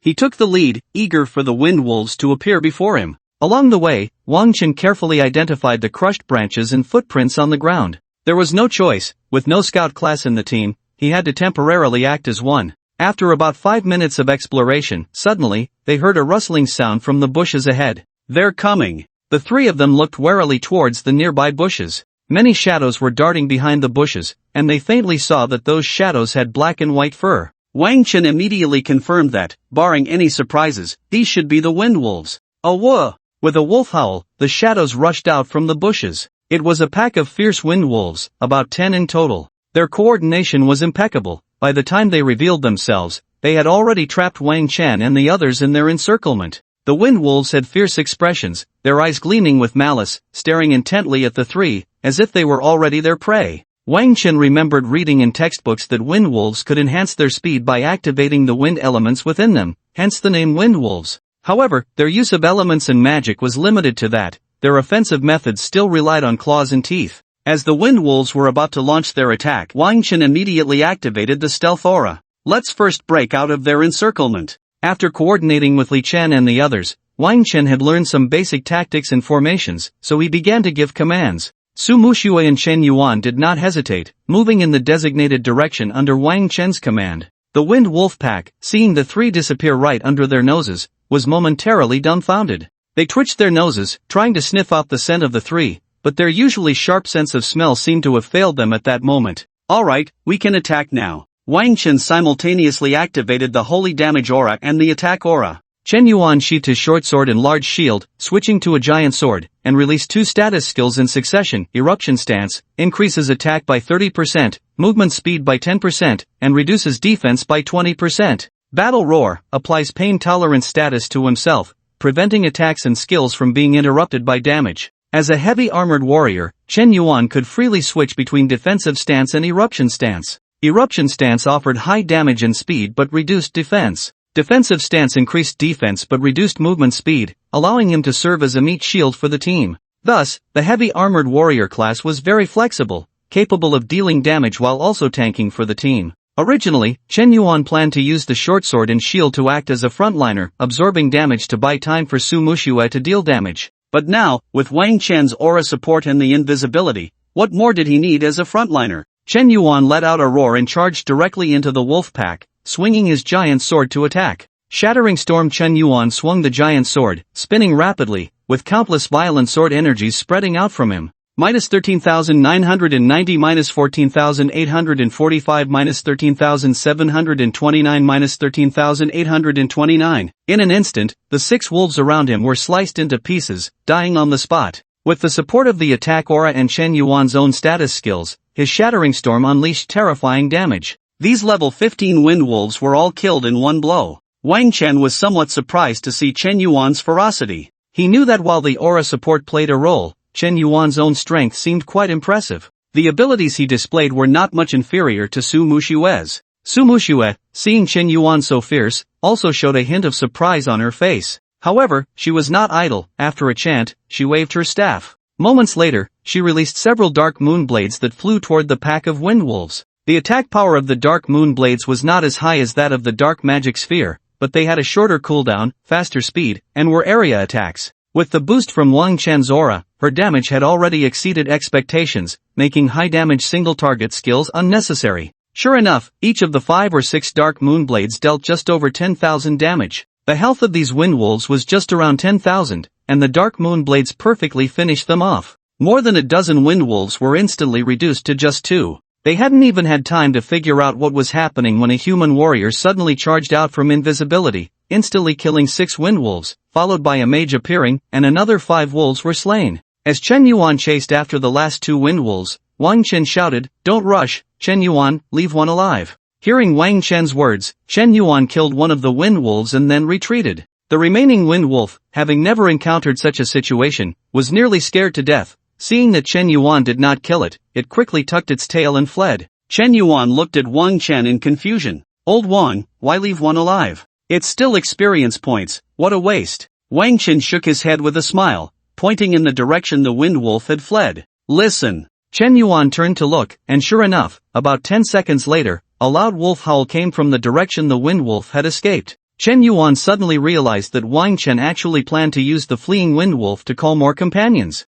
He took the lead, eager for the wind wolves to appear before him. Along the way, Wang Chen carefully identified the crushed branches and footprints on the ground. There was no choice. With no scout class in the team, he had to temporarily act as one. After about 5 minutes of exploration, suddenly, they heard a rustling sound from the bushes ahead. They're coming. The three of them looked warily towards the nearby bushes. Many shadows were darting behind the bushes, and they faintly saw that those shadows had black and white fur. Wang Chen immediately confirmed that, barring any surprises, these should be the wind wolves. Oh whoa! With a wolf howl, the shadows rushed out from the bushes. It was a pack of fierce wind wolves, about 10 in total. Their coordination was impeccable. By the time they revealed themselves, they had already trapped Wang Chen and the others in their encirclement. The wind wolves had fierce expressions, their eyes gleaming with malice, staring intently at the three, as if they were already their prey. Wang Chen remembered reading in textbooks that wind wolves could enhance their speed by activating the wind elements within them, hence the name wind wolves. However, their use of elements and magic was limited to that. Their offensive methods still relied on claws and teeth. As the wind wolves were about to launch their attack, Wang Chen immediately activated the stealth aura. Let's first break out of their encirclement. After coordinating with Li Chen and the others, Wang Chen had learned some basic tactics and formations, so he began to give commands. Su Muxue and Chen Yuan did not hesitate, moving in the designated direction under Wang Chen's command. The wind wolf pack, seeing the three disappear right under their noses, was momentarily dumbfounded. They twitched their noses, trying to sniff out the scent of the three, but their usually sharp sense of smell seemed to have failed them at that moment. Alright, we can attack now. Wang Chen simultaneously activated the Holy Damage Aura and the Attack Aura. Chen Yuan sheathed his short sword and large shield, switching to a giant sword, and released 2 status skills in succession. Eruption Stance, increases attack by 30%, movement speed by 10%, and reduces defense by 20%. Battle Roar, applies pain tolerance status to himself, preventing attacks and skills from being interrupted by damage. As a heavy armored warrior, Chen Yuan could freely switch between defensive stance and eruption stance. Eruption stance offered high damage and speed but reduced defense. Defensive stance increased defense but reduced movement speed, allowing him to serve as a meat shield for the team. Thus, the heavy armored warrior class was very flexible, capable of dealing damage while also tanking for the team. Originally, Chen Yuan planned to use the short sword and shield to act as a frontliner, absorbing damage to buy time for Su Muxue to deal damage. But now, with Wang Chen's aura support and the invisibility, what more did he need as a frontliner? Chen Yuan let out a roar and charged directly into the wolf pack, swinging his giant sword to attack. Shattering Storm. Chen Yuan swung the giant sword, spinning rapidly, with countless violent sword energies spreading out from him. Minus 13,990, minus 14,845, minus 13,729, minus 13,829. In an instant, the 6 wolves around him were sliced into pieces, dying on the spot. With the support of the attack aura and Chen Yuan's own status skills, his Shattering Storm unleashed terrifying damage. These level 15 wind wolves were all killed in one blow. Wang Chen was somewhat surprised to see Chen Yuan's ferocity. He knew that while the aura support played a role, Chen Yuan's own strength seemed quite impressive. The abilities he displayed were not much inferior to Su Muxue's. Su Muxue, seeing Chen Yuan so fierce, also showed a hint of surprise on her face. However, she was not idle. After a chant, she waved her staff. Moments later, she released several dark moon blades that flew toward the pack of wind wolves. The attack power of the dark moon blades was not as high as that of the dark magic sphere, but they had a shorter cooldown, faster speed, and were area attacks. With the boost from Wang Chen's aura, her damage had already exceeded expectations, making high damage single target skills unnecessary. Sure enough, each of the 5 or 6 dark moon blades dealt just over 10,000 damage. The health of these wind wolves was just around 10,000, and the dark moon blades perfectly finished them off. More than a dozen wind wolves were instantly reduced to just 2. They hadn't even had time to figure out what was happening when a human warrior suddenly charged out from invisibility, instantly killing 6 wind wolves, followed by a mage appearing, and another 5 wolves were slain. As Chen Yuan chased after the last 2 wind wolves, Wang Chen shouted, "Don't rush, Chen Yuan, leave one alive." Hearing Wang Chen's words, Chen Yuan killed one of the wind wolves and then retreated. The remaining wind wolf, having never encountered such a situation, was nearly scared to death. Seeing that Chen Yuan did not kill it, it quickly tucked its tail and fled. Chen Yuan looked at Wang Chen in confusion. "Old Wang, why leave one alive? It's still experience points, what a waste." Wang Chen shook his head with a smile, pointing in the direction the wind wolf had fled. "Listen." Chen Yuan turned to look, and sure enough, about 10 seconds later, a loud wolf howl came from the direction the wind wolf had escaped. Chen Yuan suddenly realized that Wang Chen actually planned to use the fleeing wind wolf to call more companions.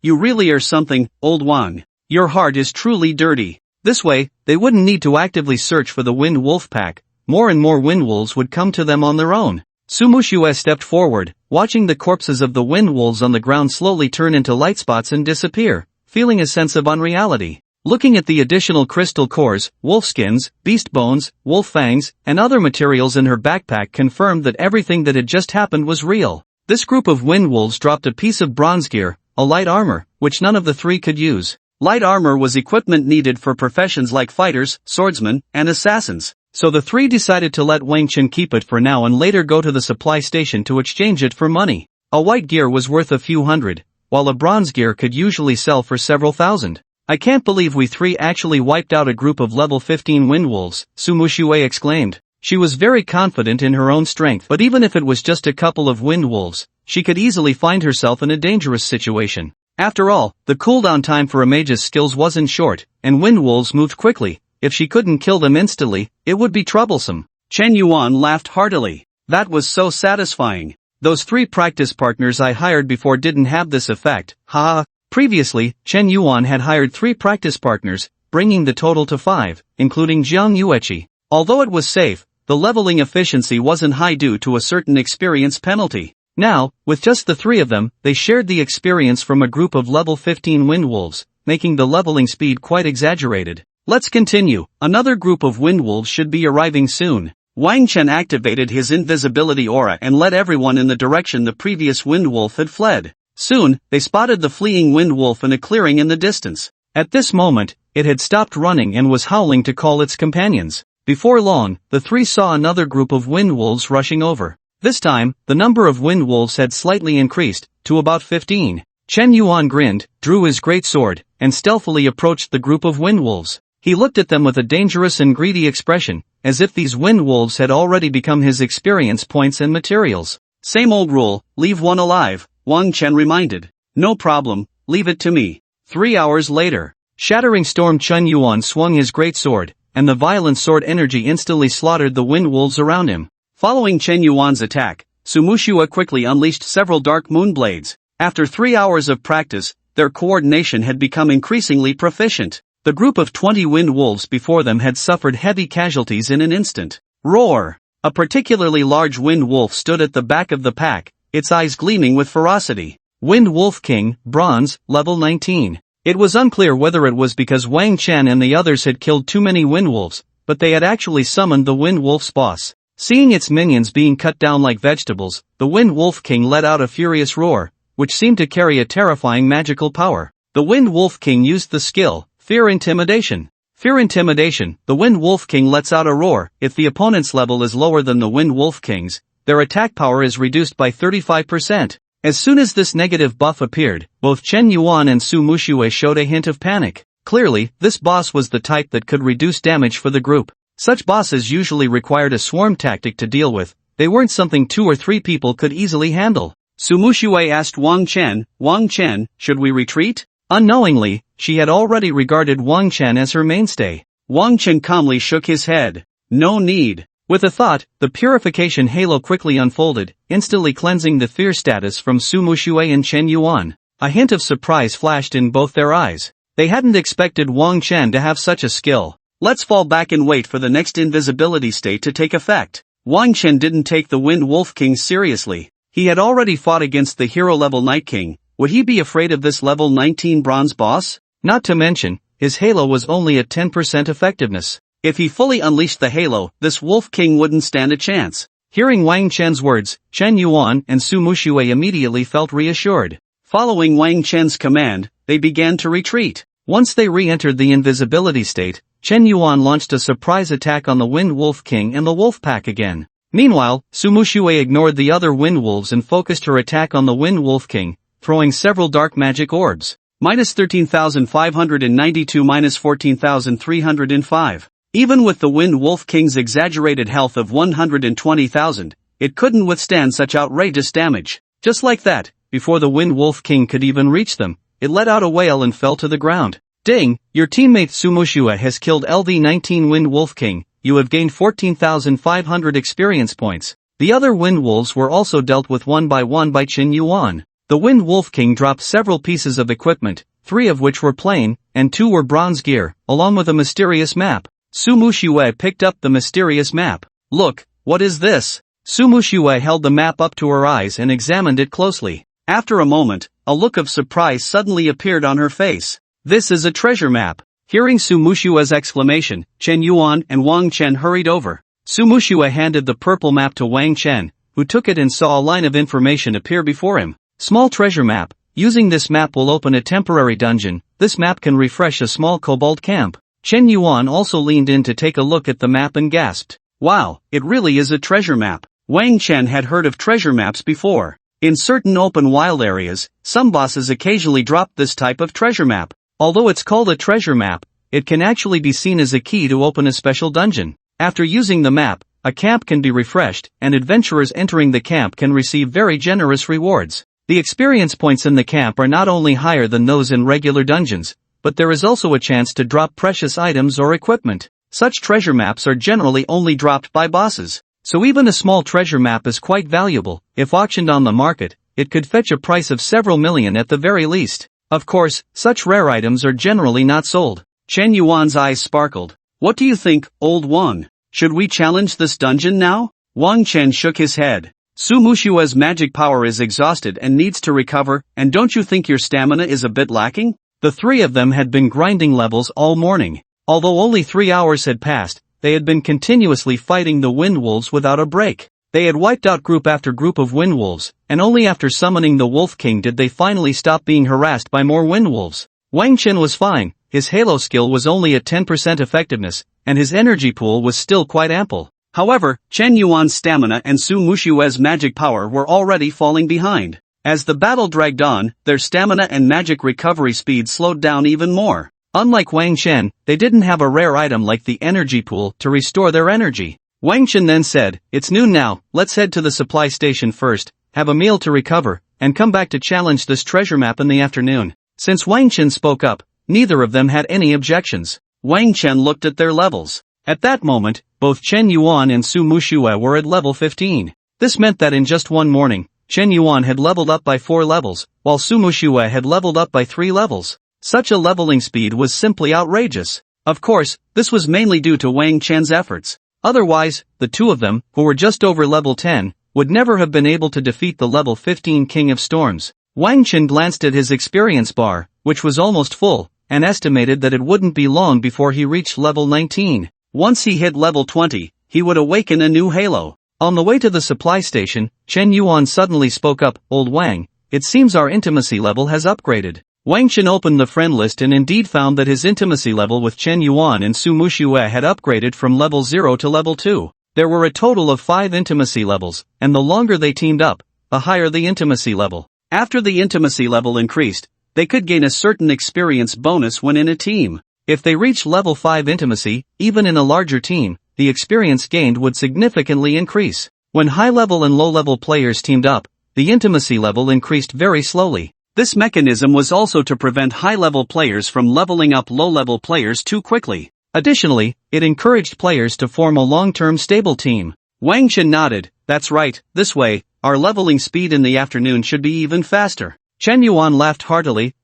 You really are something, old Wang. Your heart is truly dirty." This way, they wouldn't need to actively search for the wind wolf pack. More and more wind wolves would come to them on their own. Su Muxue stepped forward, watching the corpses of the wind wolves on the ground slowly turn into light spots and disappear, feeling a sense of unreality. Looking at the additional crystal cores, wolf skins, beast bones, wolf fangs, and other materials in her backpack confirmed that everything that had just happened was real. This group of wind wolves dropped a piece of bronze gear, a light armor, which none of the 3 could use. Light armor was equipment needed for professions like fighters, swordsmen, and assassins, so the 3 decided to let Wang Chen keep it for now and later go to the supply station to exchange it for money. A white gear was worth a few hundred, while a bronze gear could usually sell for several thousand. "I can't believe we 3 actually wiped out a group of level 15 wind wolves," Su Muxue exclaimed. She was very confident in her own strength, but even if it was just a couple of wind wolves, she could easily find herself in a dangerous situation. After all, the cooldown time for a mage's skills wasn't short, and wind wolves moved quickly. If she couldn't kill them instantly, it would be troublesome. Chen Yuan laughed heartily. "That was so satisfying. Those 3 practice partners I hired before didn't have this effect, haha." Previously, Chen Yuan had hired 3 practice partners, bringing the total to 5, including Jiang Yueqi. Although it was safe, the leveling efficiency wasn't high due to a certain experience penalty. Now, with just the 3 of them, they shared the experience from a group of level 15 wind wolves, making the leveling speed quite exaggerated. Let's continue. Another group of wind wolves should be arriving soon. Wang Chen activated his invisibility aura and led everyone in the direction the previous wind wolf had fled. Soon, they spotted the fleeing wind wolf in a clearing in the distance. At this moment, it had stopped running and was howling to call its companions. Before long, the three saw another group of wind wolves rushing over. This time, the number of wind wolves had slightly increased, to about 15. Chen Yuan grinned, drew his great sword, and stealthily approached the group of wind wolves. He looked at them with a dangerous and greedy expression, as if these wind wolves had already become his experience points and materials. Same old rule, leave one alive, Wang Chen reminded. No problem, leave it to me. 3 hours later, shattering storm Chen Yuan swung his great sword, and the violent sword energy instantly slaughtered the wind wolves around him. Following Chen Yuan's attack, Sumushua quickly unleashed several dark moon blades. After 3 hours of practice, their coordination had become increasingly proficient. The group of 20 wind wolves before them had suffered heavy casualties in an instant. Roar! A particularly large wind wolf stood at the back of the pack, its eyes gleaming with ferocity. Wind Wolf King, Bronze, level 19. It was unclear whether it was because Wang Chen and the others had killed too many wind wolves, but they had actually summoned the wind wolf's boss. Seeing its minions being cut down like vegetables, the Wind Wolf King let out a furious roar, which seemed to carry a terrifying magical power. The Wind Wolf King used the skill, Fear Intimidation. Fear Intimidation, the Wind Wolf King lets out a roar. If the opponent's level is lower than the Wind Wolf King's, their attack power is reduced by 35%. As soon as this negative buff appeared, both Chen Yuan and Su Mushue showed a hint of panic. Clearly, this boss was the type that could reduce damage for the group. Such bosses usually required a swarm tactic to deal with. They weren't something 2 or 3 people could easily handle. Su Mushue asked Wang Chen, should we retreat? Unknowingly, she had already regarded Wang Chen as her mainstay. Wang Chen calmly shook his head. No need. With a thought, the purification halo quickly unfolded, instantly cleansing the fear status from Su Mushue and Chen Yuan. A hint of surprise flashed in both their eyes. They hadn't expected Wang Chen to have such a skill. Let's fall back and wait for the next invisibility state to take effect. Wang Chen didn't take the Wind Wolf King seriously. He had already fought against the hero-level Night King. Would he be afraid of this level 19 bronze boss? Not to mention, his halo was only at 10% effectiveness. If he fully unleashed the halo, this Wolf King wouldn't stand a chance. Hearing Wang Chen's words, Chen Yuan and Su Mushue immediately felt reassured. Following Wang Chen's command, they began to retreat. Once they re-entered the invisibility state, Chen Yuan launched a surprise attack on the Wind Wolf King and the Wolf Pack again. Meanwhile, Su Mushue ignored the other Wind Wolves and focused her attack on the Wind Wolf King, throwing several dark magic orbs. Minus 13,592 minus 14,305. Even with the Wind Wolf King's exaggerated health of 120,000, it couldn't withstand such outrageous damage. Just like that, before the Wind Wolf King could even reach them, it let out a wail and fell to the ground. Ding, your teammate Su Mushue has killed LV-19 Wind Wolf King, you have gained 14,500 experience points. The other Wind Wolves were also dealt with one by Chen Yuan. The Wind Wolf King dropped several pieces of equipment, 3 of which were plain, and 2 were bronze gear, along with a mysterious map. Su Mushue picked up the mysterious map. Look, what is this? Su Mushue held the map up to her eyes and examined it closely. After a moment, a look of surprise suddenly appeared on her face. This is a treasure map. Hearing Su Mushue's exclamation, Chen Yuan and Wang Chen hurried over. Su Mushue handed the purple map to Wang Chen, who took it and saw a line of information appear before him. Small treasure map. Using this map will open a temporary dungeon. This map can refresh a small kobold camp. Chen Yuan also leaned in to take a look at the map and gasped. Wow, it really is a treasure map. Wang Chen had heard of treasure maps before. In certain open wild areas, some bosses occasionally drop this type of treasure map. Although it's called a treasure map, it can actually be seen as a key to open a special dungeon. After using the map, a camp can be refreshed, and adventurers entering the camp can receive very generous rewards. The experience points in the camp are not only higher than those in regular dungeons, but there is also a chance to drop precious items or equipment. Such treasure maps are generally only dropped by bosses, so even a small treasure map is quite valuable. If auctioned on the market, it could fetch a price of several million at the very least. Of course, such rare items are generally not sold. Chen Yuan's eyes sparkled. What do you think, old one? Should we challenge this dungeon now? Wang Chen shook his head. Su Mushue's magic power is exhausted and needs to recover, and don't you think your stamina is a bit lacking? The 3 of them had been grinding levels all morning. Although only 3 hours had passed, they had been continuously fighting the wind wolves without a break. They had wiped out group after group of wind wolves, and only after summoning the Wolf King did they finally stop being harassed by more wind wolves. Wang Chen was fine, his Halo skill was only at 10% effectiveness, and his energy pool was still quite ample. However, Chen Yuan's stamina and Su Mushue's magic power were already falling behind. As the battle dragged on, their stamina and magic recovery speed slowed down even more. Unlike Wang Chen, they didn't have a rare item like the energy pool to restore their energy. Wang Chen then said, "It's noon now, let's head to the supply station first, have a meal to recover, and come back to challenge this treasure map in the afternoon." Since Wang Chen spoke up, neither of them had any objections. Wang Chen looked at their levels. At that moment, both Chen Yuan and Su Mushue were at level 15. This meant that in just one morning, Chen Yuan had leveled up by 4 levels, while Su Mushue had leveled up by 3 levels. Such a leveling speed was simply outrageous. Of course, this was mainly due to Wang Chen's efforts. Otherwise, the two of them, who were just over level 10, would never have been able to defeat the level 15 King of Storms. Wang Chen glanced at his experience bar, which was almost full, and estimated that it wouldn't be long before he reached level 19. Once he hit level 20, he would awaken a new Halo. On the way to the supply station, Chen Yuan suddenly spoke up, "Old Wang, it seems our intimacy level has upgraded." Wang Chen opened the friend list and indeed found that his intimacy level with Chen Yuan and Su Mushue had upgraded from level 0 to level 2. There were a total of 5 intimacy levels, and the longer they teamed up, the higher the intimacy level. After the intimacy level increased, they could gain a certain experience bonus when in a team. If they reached level 5 intimacy, even in a larger team, the experience gained would significantly increase. When high-level and low-level players teamed up, the intimacy level increased very slowly. This mechanism was also to prevent high-level players from leveling up low-level players too quickly. Additionally, it encouraged players to form a long-term stable team. Wang Chen nodded, "That's right, this way, our leveling speed in the afternoon should be even faster." Chen Yuan laughed heartily,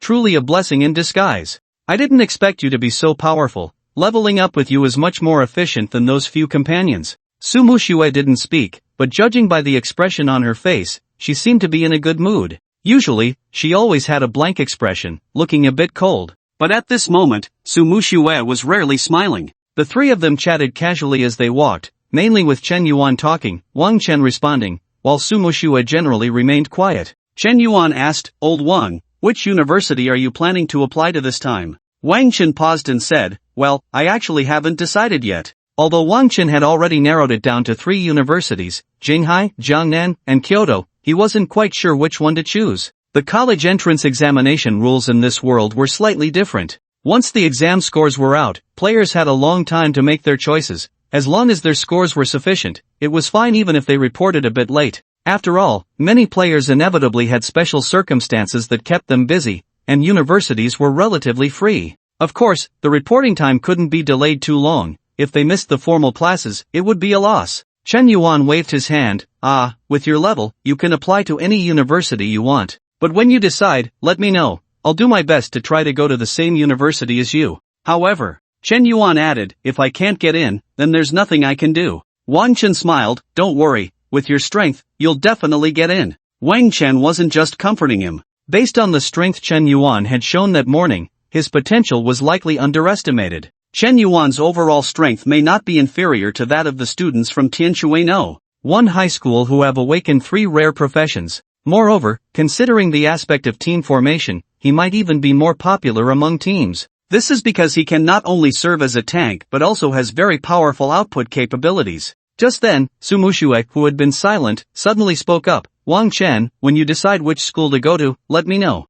truly a blessing in disguise. I didn't expect you to be so powerful. Leveling up with you is much more efficient than those few companions." Su Mushue didn't speak, but judging by the expression on her face, she seemed to be in a good mood. Usually, she always had a blank expression, looking a bit cold. But at this moment, Su Mushue was rarely smiling. The three of them chatted casually as they walked, mainly with Chen Yuan talking, Wang Chen responding, while Su Mushue generally remained quiet. Chen Yuan asked, "Old Wang, which university are you planning to apply to this time?" Wang Chen paused and said, "Well, I actually haven't decided yet." Although Wang Chen had already narrowed it down to 3 universities, Jinghai, Jiangnan, and Kyoto, he wasn't quite sure which one to choose. The college entrance examination rules in this world were slightly different. Once the exam scores were out, players had a long time to make their choices. As long as their scores were sufficient, it was fine even if they reported a bit late. After all, many players inevitably had special circumstances that kept them busy, and universities were relatively free. Of course, the reporting time couldn't be delayed too long. If they missed the formal classes, it would be a loss. Chen Yuan waved his hand, with your level, you can apply to any university you want. But when you decide, let me know. I'll do my best to try to go to the same university as you. However, Chen Yuan added, if I can't get in, then there's nothing I can do. Wang Chen smiled, don't worry, with your strength, you'll definitely get in. Wang Chen wasn't just comforting him. Based on the strength Chen Yuan had shown that morning, his potential was likely underestimated. Chen Yuan's overall strength may not be inferior to that of the students from Tianshui one high school who have awakened 3 rare professions. Moreover, considering the aspect of team formation, he might even be more popular among teams. This is because he can not only serve as a tank but also has very powerful output capabilities. Just then, Su Mushue, who had been silent, suddenly spoke up, Wang Chen, when you decide which school to go to, let me know.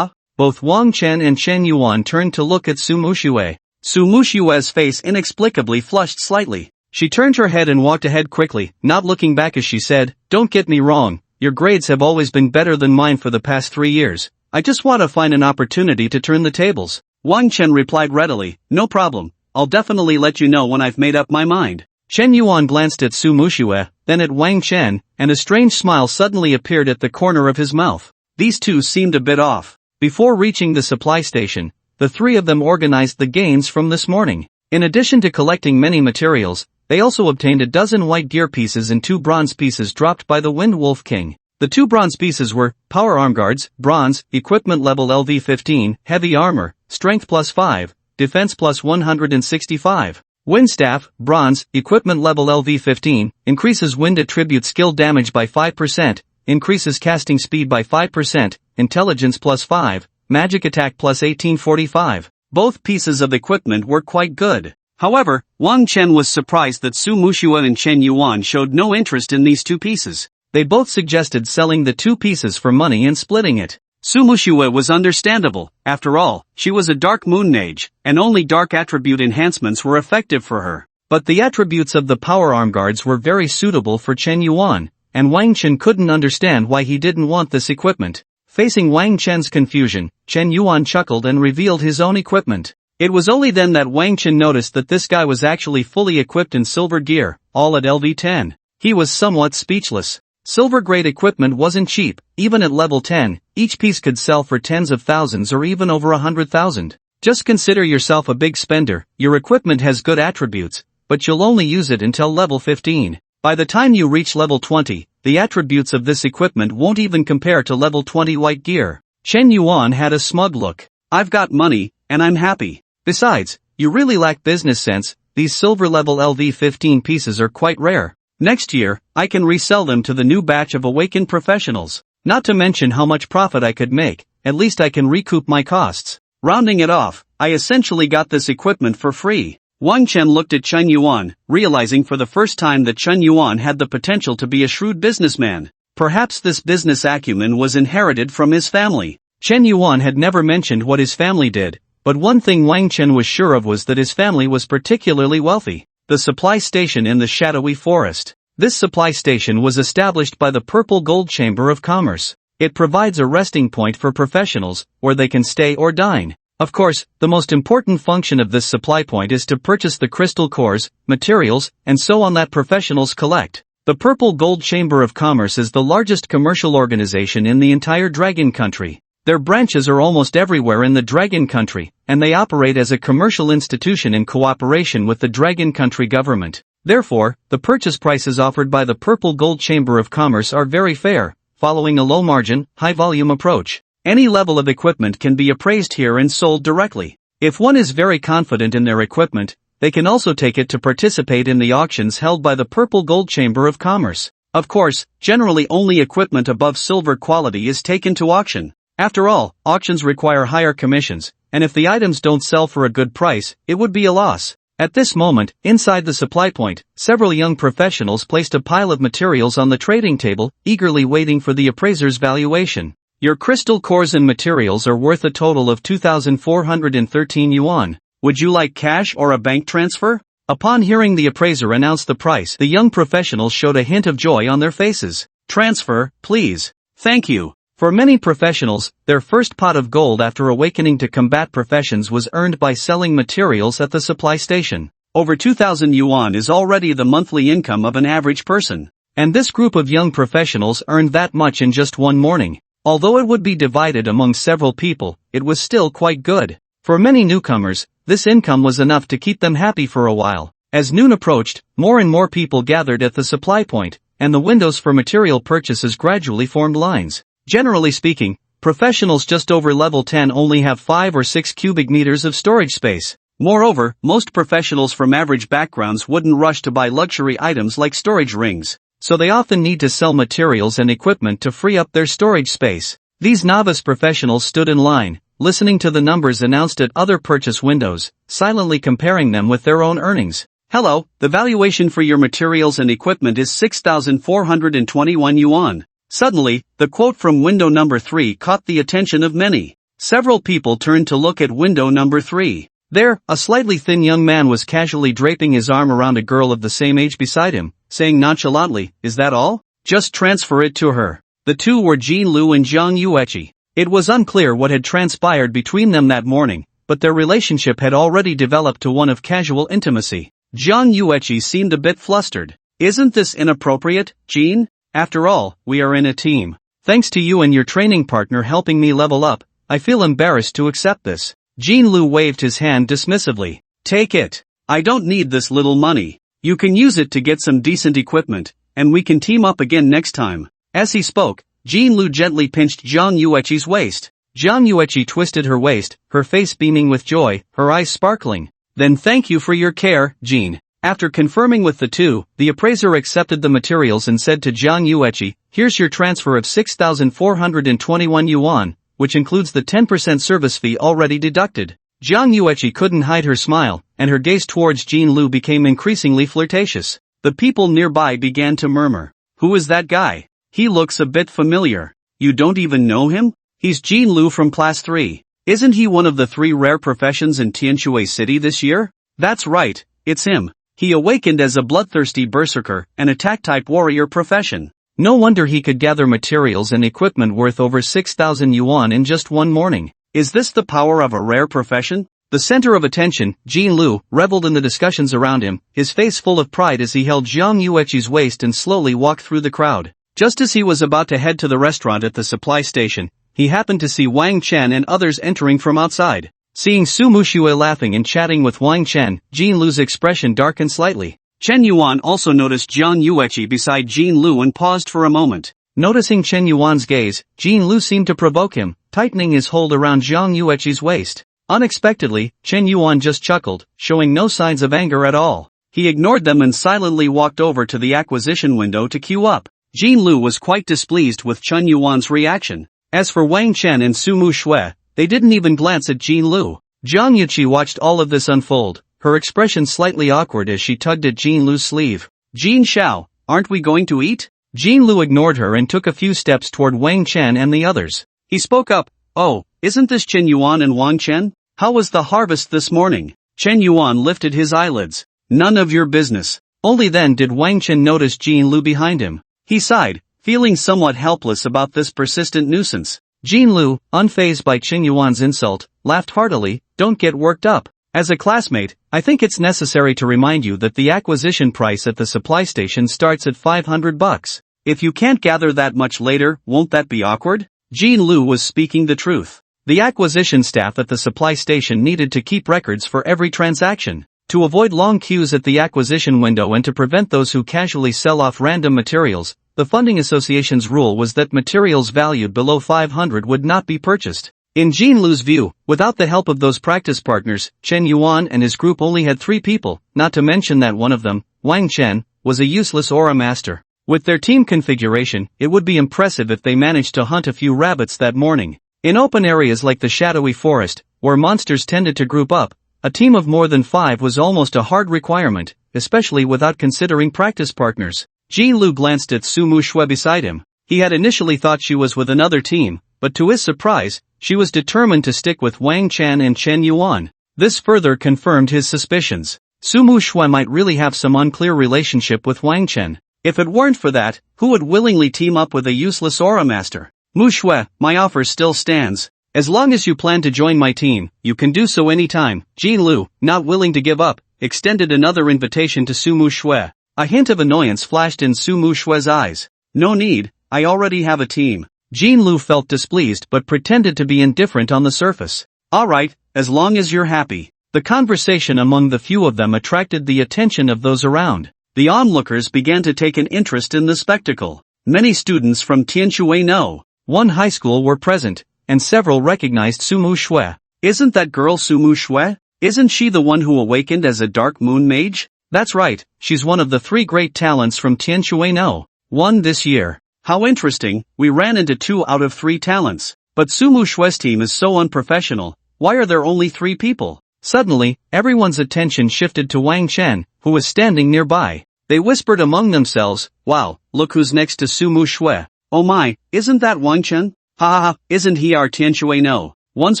Both Wang Chen and Chen Yuan turned to look at Su Mushue. Su Mushue's face inexplicably flushed slightly. She turned her head and walked ahead quickly, not looking back as she said, don't get me wrong, your grades have always been better than mine for the past 3 years. I just want to find an opportunity to turn the tables. Wang Chen replied readily, no problem, I'll definitely let you know when I've made up my mind. Chen Yuan glanced at Su Mushue, then at Wang Chen, and a strange smile suddenly appeared at the corner of his mouth. These two seemed a bit off. Before reaching the supply station, the 3 of them organized the gains from this morning. In addition to collecting many materials, they also obtained a dozen white gear pieces and 2 bronze pieces dropped by the Wind Wolf King. The 2 bronze pieces were, Power Arm Guards, Bronze, Equipment Level LV15, Heavy Armor, Strength +5, defense plus 165. Wind staff, bronze, equipment level LV15, increases wind attribute skill damage by 5%, increases casting speed by 5%, intelligence plus 5, magic attack plus 1845. Both pieces of equipment were quite good. However, Wang Chen was surprised that Su Mushua and Chen Yuan showed no interest in these two pieces. They both suggested selling the two pieces for money and splitting it. Su Mushua was understandable. After all, she was a dark moon mage, and only dark attribute enhancements were effective for her. But the attributes of the power arm guards were very suitable for Chen Yuan, and Wang Chen couldn't understand why he didn't want this equipment. Facing Wang Chen's confusion, Chen Yuan chuckled and revealed his own equipment. It was only then that Wang Chen noticed that this guy was actually fully equipped in silver gear, all at LV10. He was somewhat speechless. Silver-grade equipment wasn't cheap. Even at level 10, each piece could sell for tens of thousands or even over 100,000. Just consider yourself a big spender. Your equipment has good attributes, but you'll only use it until level 15. By the time you reach level 20, the attributes of this equipment won't even compare to level 20 white gear. Chen Yuan had a smug look. I've got money, and I'm happy. Besides, you really lack business sense. These silver level LV15 pieces are quite rare. Next year, I can resell them to the new batch of awakened professionals. Not to mention how much profit I could make. At least I can recoup my costs. Rounding it off, I essentially got this equipment for free. Wang Chen looked at Chen Yuan, realizing for the first time that Chen Yuan had the potential to be a shrewd businessman. Perhaps this business acumen was inherited from his family. Chen Yuan had never mentioned what his family did, but one thing Wang Chen was sure of was that his family was particularly wealthy. The supply station in the shadowy forest. This supply station was established by the Purple Gold Chamber of Commerce. It provides a resting point for professionals, where they can stay or dine. Of course, the most important function of this supply point is to purchase the crystal cores, materials, and so on that professionals collect. The Purple Gold Chamber of Commerce is the largest commercial organization in the entire Dragon Country. Their branches are almost everywhere in the Dragon Country, and they operate as a commercial institution in cooperation with the Dragon Country government. Therefore, the purchase prices offered by the Purple Gold Chamber of Commerce are very fair, following a low-margin, high-volume approach. Any level of equipment can be appraised here and sold directly. If one is very confident in their equipment, they can also take it to participate in the auctions held by the Purple Gold Chamber of Commerce. Of course, generally only equipment above silver quality is taken to auction. After all, auctions require higher commissions, and if the items don't sell for a good price, it would be a loss. At this moment, inside the supply point, several young professionals placed a pile of materials on the trading table, eagerly waiting for the appraiser's valuation. Your crystal cores and materials are worth a total of 2,413 yuan. Would you like cash or a bank transfer? Upon hearing the appraiser announce the price, the young professionals showed a hint of joy on their faces. Transfer, please. Thank you. For many professionals, their first pot of gold after awakening to combat professions was earned by selling materials at the supply station. Over 2,000 yuan is already the monthly income of an average person. And this group of young professionals earned that much in just one morning. Although it would be divided among several people, it was still quite good. For many newcomers, this income was enough to keep them happy for a while. As noon approached, more and more people gathered at the supply point, and the windows for material purchases gradually formed lines. Generally speaking, professionals just over level 10 only have 5 or 6 cubic meters of storage space. Moreover, most professionals from average backgrounds wouldn't rush to buy luxury items like storage rings, so they often need to sell materials and equipment to free up their storage space. These novice professionals stood in line, listening to the numbers announced at other purchase windows, silently comparing them with their own earnings. Hello, the valuation for your materials and equipment is 6,421 yuan. Suddenly, the quote from window number 3 caught the attention of many. Several people turned to look at window number 3. There, a slightly thin young man was casually draping his arm around a girl of the same age beside him, saying nonchalantly, "Is that all? Just transfer it to her." The two were Jin Lu and Zhang Yueqi. It was unclear what had transpired between them that morning, but their relationship had already developed to one of casual intimacy. Zhang Yueqi seemed a bit flustered. "Isn't this inappropriate, Jin? After all, we are in a team. Thanks to you and your training partner helping me level up, I feel embarrassed to accept this." Jin Lu waved his hand dismissively. "Take it. I don't need this little money. You can use it to get some decent equipment, and we can team up again next time." As he spoke, Jin Lu gently pinched Zhang Yueqi's waist. Jiang Yueqi twisted her waist, her face beaming with joy, her eyes sparkling. Then thank you for your care, Jean. After confirming with the two, the appraiser accepted the materials and said to Jiang Yueqi, here's your transfer of 6,421 yuan, which includes the 10% service fee already deducted. Jiang Yueqi couldn't hide her smile, and her gaze towards Jean Lu became increasingly flirtatious. The people nearby began to murmur. Who is that guy? He looks a bit familiar. You don't even know him? He's Jean Lu from Class 3. Isn't he one of the 3 rare professions in Tianshui City this year? That's right, it's him. He awakened as a bloodthirsty berserker, an attack-type warrior profession. No wonder he could gather materials and equipment worth over 6,000 yuan in just one morning. Is this the power of a rare profession? The center of attention, Jean Lu, reveled in the discussions around him, his face full of pride as he held Jiang Yueqi's waist and slowly walked through the crowd. Just as he was about to head to the restaurant at the supply station, he happened to see Wang Chen and others entering from outside. Seeing Su Muxue laughing and chatting with Wang Chen, Jean Lu's expression darkened slightly. Chen Yuan also noticed Jiang Yueqi beside Jean Lu and paused for a moment. Noticing Chen Yuan's gaze, Jean Lu seemed to provoke him, tightening his hold around Jiang Yueqi's waist. Unexpectedly, Chen Yuan just chuckled, showing no signs of anger at all. He ignored them and silently walked over to the acquisition window to queue up. Jean Lu was quite displeased with Chen Yuan's reaction. As for Wang Chen and Su Muxue, they didn't even glance at Jean Lu. Jiang Yueqi watched all of this unfold, her expression slightly awkward as she tugged at Jean Lu's sleeve. Jean Xiao, aren't we going to eat? Jean Lu ignored her and took a few steps toward Wang Chen and the others. He spoke up, oh, isn't this Chen Yuan and Wang Chen? How was the harvest this morning? Chen Yuan lifted his eyelids. None of your business. Only then did Wang Chen notice Jean Lu behind him. He sighed, feeling somewhat helpless about this persistent nuisance. Jean Lu, unfazed by Chen Yuan's insult, laughed heartily. Don't get worked up. As a classmate, I think it's necessary to remind you that the acquisition price at the supply station starts at 500 bucks. If you can't gather that much later, won't that be awkward? Jean Lu was speaking the truth. The acquisition staff at the supply station needed to keep records for every transaction. To avoid long queues at the acquisition window and to prevent those who casually sell off random materials, the funding association's rule was that materials valued below 500 would not be purchased. In Jean Lu's view, without the help of those practice partners, Chen Yuan and his group only had 3 people, not to mention that one of them, Wang Chen, was a useless aura master. With their team configuration, it would be impressive if they managed to hunt a few rabbits that morning. In open areas like the shadowy forest, where monsters tended to group up, a team of more than 5 was almost a hard requirement, especially without considering practice partners. Jean Lu glanced at Su Muxue beside him. He had initially thought she was with another team, but to his surprise, she was determined to stick with Wang Chen and Chen Yuan. This further confirmed his suspicions. Su Muxue might really have some unclear relationship with Wang Chen. If it weren't for that, who would willingly team up with a useless aura master? Muxue, my offer still stands. As long as you plan to join my team, you can do so anytime. Jean Lu, not willing to give up, extended another invitation to Su Muxue. A hint of annoyance flashed in Su Muxue's eyes. No need, I already have a team. Jean Lu felt displeased but pretended to be indifferent on the surface. Alright, as long as you're happy. The conversation among the few of them attracted the attention of those around. The onlookers began to take an interest in the spectacle. Many students from Tianshui No. 1 high school were present, and several recognized Su Muxue. Isn't that girl Su Muxue? Isn't she the one who awakened as a dark moon mage? That's right, she's one of the 3 great talents from Tianshui No. 1 this year. How interesting, we ran into 2 out of 3 talents. But Su Muxue's team is so unprofessional, why are there only 3 people? Suddenly, everyone's attention shifted to Wang Chen, who was standing nearby. They whispered among themselves, wow, look who's next to Su Muxue. Oh my, isn't that Wang Chen? Ha ha ha, isn't he our Tianshui No. 1's